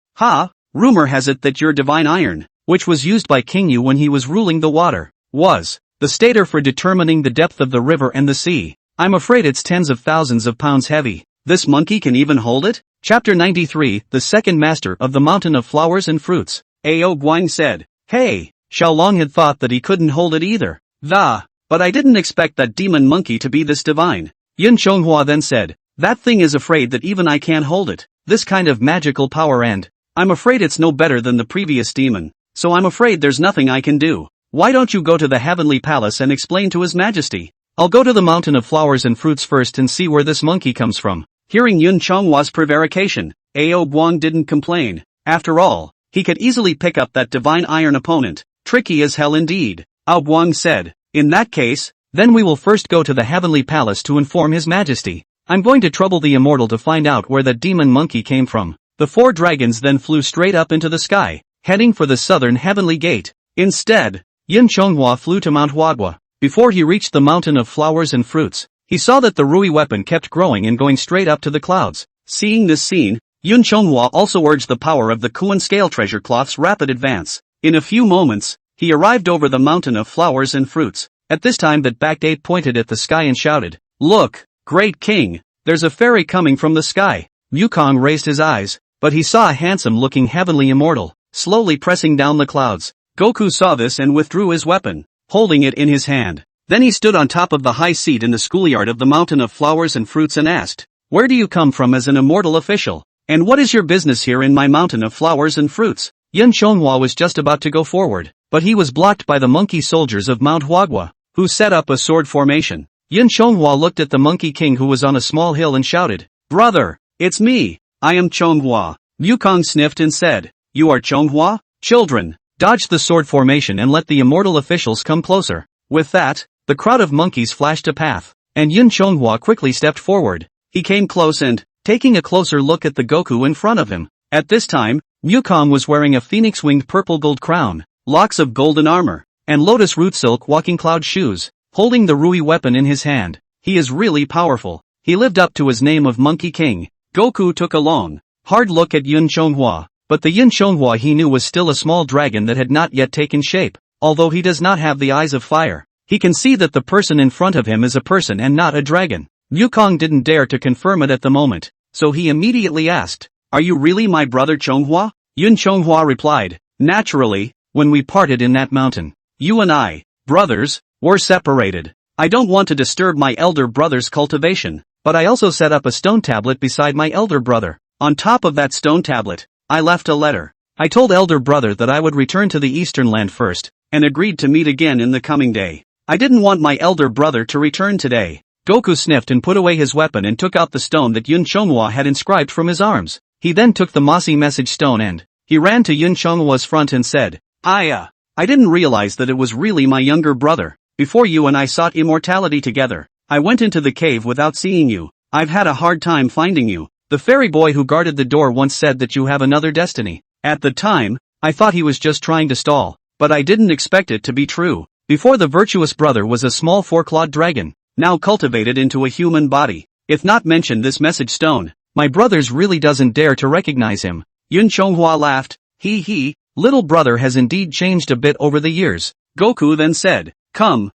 rumor has it that your divine iron, which was used by King Yu when he was ruling the water, was the stator for determining the depth of the river and the sea. I'm afraid it's tens of thousands of pounds heavy. This monkey can even hold it? Chapter 93, The Second Master of the Mountain of Flowers and Fruits. Ao Guang said, Hey, Xiaolong had thought that he couldn't hold it either. But I didn't expect that demon monkey to be this divine. Yun Chonghua then said, that thing is afraid that even I can't hold it. This kind of magical power, and I'm afraid it's no better than the previous demon. So I'm afraid there's nothing I can do. Why don't you go to the heavenly palace and explain to His Majesty? I'll go to the mountain of flowers and fruits first and see where this monkey comes from. Hearing Yun Chonghua's prevarication, Ao Guang didn't complain. After all, he could easily pick up that divine iron opponent. Tricky as hell indeed. Ao Guang said, in that case, then we will first go to the heavenly palace to inform His Majesty. I'm going to trouble the immortal to find out where that demon monkey came from. The four dragons then flew straight up into the sky, heading for the southern heavenly gate. Instead, Yun Chonghua flew to manhwa. Before he reached the mountain of flowers and fruits, he saw that the Rui weapon kept growing and going straight up to the clouds. Seeing this scene, Yun Chonghua also urged the power of the Kuan scale treasure cloth's rapid advance. In a few moments, he arrived over the mountain of flowers and fruits. At this time that backed ape pointed at the sky and shouted, Look, great king, there's a fairy coming from the sky. Wukong raised his eyes, but he saw a handsome-looking heavenly immortal, slowly pressing down the clouds. Goku saw this and withdrew his weapon, holding it in his hand. Then he stood on top of the high seat in the schoolyard of the mountain of flowers and fruits and asked, Where do you come from as an immortal official? And what is your business here in my mountain of flowers and fruits? Yun Chonghua was just about to go forward, but he was blocked by the monkey soldiers of Mount Huagua, who set up a sword formation. Yun Chonghua looked at the monkey king who was on a small hill and shouted, Brother, it's me, I am Chonghua. Wukong sniffed and said, You are Chonghua? Children, dodge the sword formation and let the immortal officials come closer. With that, the crowd of monkeys flashed a path, and Yun Chonghua quickly stepped forward. He came close and, taking a closer look at the Goku in front of him. At this time, Wukong was wearing a phoenix-winged purple gold crown, locks of golden armor, and lotus root silk walking cloud shoes, holding the Rui weapon in his hand. He is really powerful. He lived up to his name of Monkey King. Goku took a long, hard look at Yun Chonghua, but the Yun Chonghua he knew was still a small dragon that had not yet taken shape. Although he does not have the eyes of fire, he can see that the person in front of him is a person and not a dragon. Wukong didn't dare to confirm it at the moment, so he immediately asked, Are you really my brother Chonghua? Yun Chonghua replied, Naturally, when we parted in that mountain, you and I, brothers, were separated. I don't want to disturb my elder brother's cultivation, but I also set up a stone tablet beside my elder brother. On top of that stone tablet, I left a letter. I told elder brother that I would return to the eastern land first, and agreed to meet again in the coming day. I didn't want my elder brother to return today. Goku sniffed and put away his weapon and took out the stone that Yun Chonghua had inscribed from his arms. He then took the mossy message stone and he ran to Yun Chonghua's front and said, I didn't realize that it was really my younger brother. Before you and I sought immortality together, I went into the cave without seeing you. I've had a hard time finding you. The fairy boy who guarded the door once said that you have another destiny. At the time, I thought he was just trying to stall, but I didn't expect it to be true. Before the virtuous brother was a small four-clawed dragon, now cultivated into a human body. If not mentioned this message stone, my brothers really doesn't dare to recognize him. Yun Chonghua laughed. He, little brother has indeed changed a bit over the years. Goku then said, Come,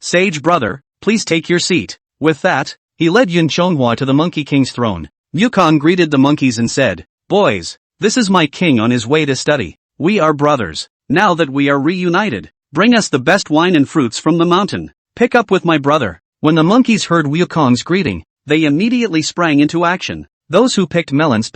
sage brother, please take your seat. With that, he led Yun Chonghua to the Monkey King's throne. Wukong greeted the monkeys and said, Boys, this is my king on his way to study. We are brothers. Now that we are reunited, bring us the best wine and fruits from the mountain. Pick up with my brother. When the monkeys heard Wukong's greeting, they immediately sprang into action. Those who picked melons,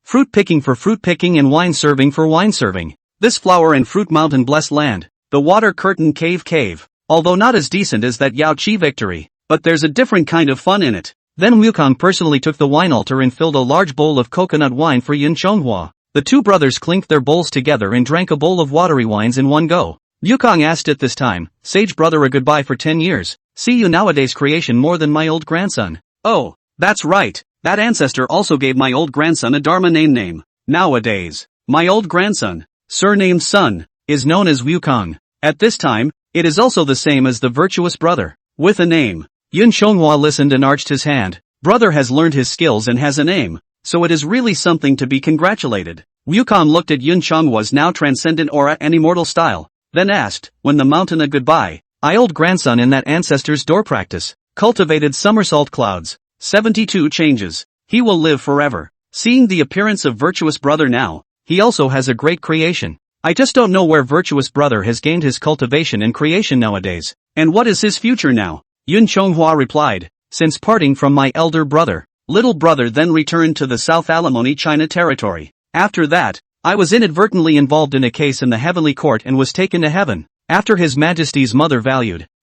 fruit picking for fruit picking and wine serving for wine serving. This flower and fruit mountain blessed land, the water curtain cave. Although not as decent as that Yao Chi victory, but there's a different kind of fun in it. Then Wukong personally took the wine altar and filled a large bowl of coconut wine for Yun Chonghua. The two brothers clinked their bowls together and drank a bowl of watery wines in one go. Wukong asked at this time, Sage brother, a goodbye for 10 years. See you nowadays creation more than my old grandson. Oh, that's right. That ancestor also gave my old grandson a Dharma name. Nowadays, my old grandson, surnamed Sun, is known as Wukong. At this time, it is also the same as the virtuous brother, with a name. Yun Chonghua listened and arched his hand. Brother has learned his skills and has a name, so it is really something to be congratulated. Wukong looked at Yun Chonghua's now transcendent aura and immortal style, then asked, when the mountain a goodbye, I old grandson in that ancestor's door practice, cultivated somersault clouds, 72 changes, he will live forever. Seeing the appearance of virtuous brother now, he also has a great creation. I just don't know where virtuous brother has gained his cultivation and creation nowadays, and what is his future now? Yun Chonghua replied, since parting from my elder brother, little brother then returned to the South Alimony China territory. After that, I was inadvertently involved in a case in the heavenly court and was taken to heaven. After His Majesty's mother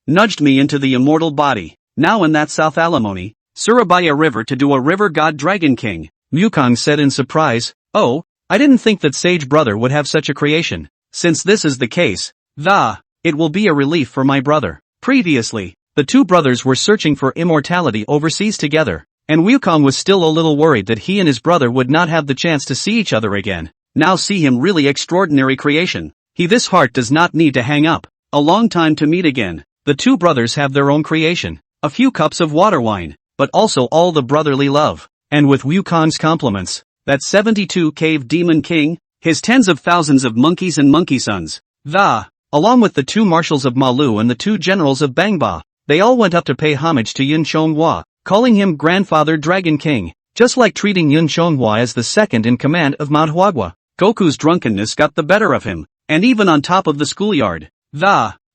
nudged me into the immortal body, now in that South Alimony, Surabaya River to do a river god dragon king. Wukong said in surprise, Oh, I didn't think that sage brother would have such a creation. Since this is the case, it will be a relief for my brother. Previously, the two brothers were searching for immortality overseas together, and Wukong was still a little worried that he and his brother would not have the chance to see each other again. Now see him really extraordinary creation. This heart does not need to hang up. A long time to meet again. The two brothers have their own creation. A few cups of water wine, but also all the brotherly love. And with Wukong's compliments, that 72 cave demon king, his tens of thousands of monkeys and monkey sons, along with the two marshals of Malu and the two generals of Bangba, they all went up to pay homage to Yun Chonghua, calling him grandfather Dragon King, just like treating Yun Chonghua as the second in command of manhwa. Goku's drunkenness got the better of him, and even on top of the schoolyard,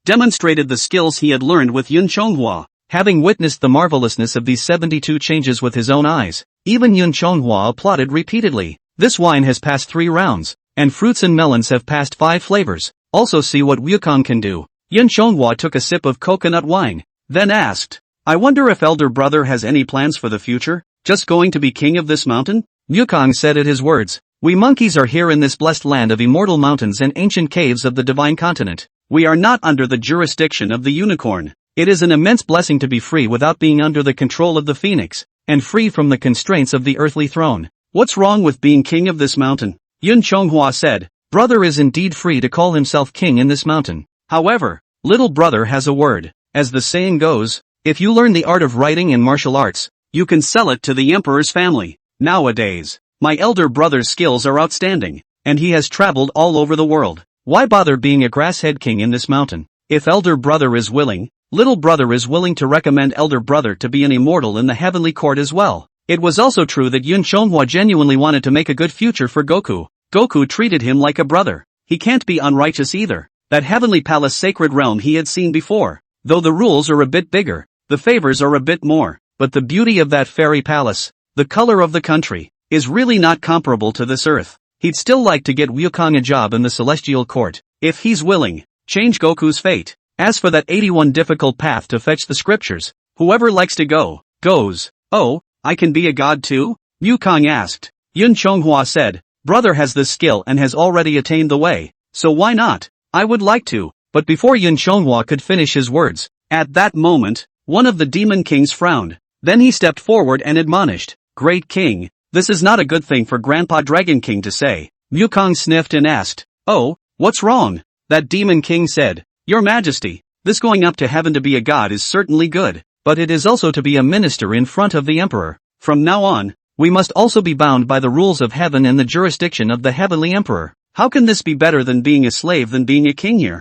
demonstrated the skills he had learned with Yun Chonghua. Having witnessed the marvelousness of these 72 changes with his own eyes, even Yun Chonghua applauded repeatedly. This wine has passed 3 rounds, and fruits and melons have passed 5 flavors. Also see what Wukong can do. Yun Chonghua took a sip of coconut wine, then asked, I wonder if elder brother has any plans for the future? Just going to be king of this mountain? Wukong said at his words, We monkeys are here in this blessed land of immortal mountains and ancient caves of the divine continent. We are not under the jurisdiction of the unicorn. It is an immense blessing to be free without being under the control of the phoenix, and free from the constraints of the earthly throne. What's wrong with being king of this mountain? Yun Chonghua said, Brother is indeed free to call himself king in this mountain. However, little brother has a word. As the saying goes, if you learn the art of writing and martial arts, you can sell it to the emperor's family. Nowadays, my elder brother's skills are outstanding, and he has traveled all over the world. Why bother being a grasshead king in this mountain? If elder brother is willing, little brother is willing to recommend elder brother to be an immortal in the heavenly court as well. It was also true that Yun Chonghua genuinely wanted to make a good future for Goku. Goku treated him like a brother. He can't be unrighteous either. That heavenly palace sacred realm he had seen before. Though the rules are a bit bigger, the favors are a bit more, but the beauty of that fairy palace, the color of the country, is really not comparable to this earth. He'd still like to get Wukong a job in the celestial court, if he's willing, change Goku's fate. As for that 81 difficult path to fetch the scriptures, Whoever likes to go, goes. Oh, I can be a god too? Yukong asked. Yun Chonghua said, brother has this skill and has already attained the way, so why not? I would like to. But before Yun Chonghua could finish his words, at that moment, one of the demon kings frowned. Then he stepped forward and admonished, Great King, this is not a good thing for Grandpa Dragon King to say. Yukong sniffed and asked, oh, what's wrong? That demon king said, Your Majesty, this going up to heaven to be a god is certainly good, but it is also to be a minister in front of the emperor. From now on, we must also be bound by the rules of heaven and the jurisdiction of the heavenly emperor. How can this be better than being a slave than being a king here?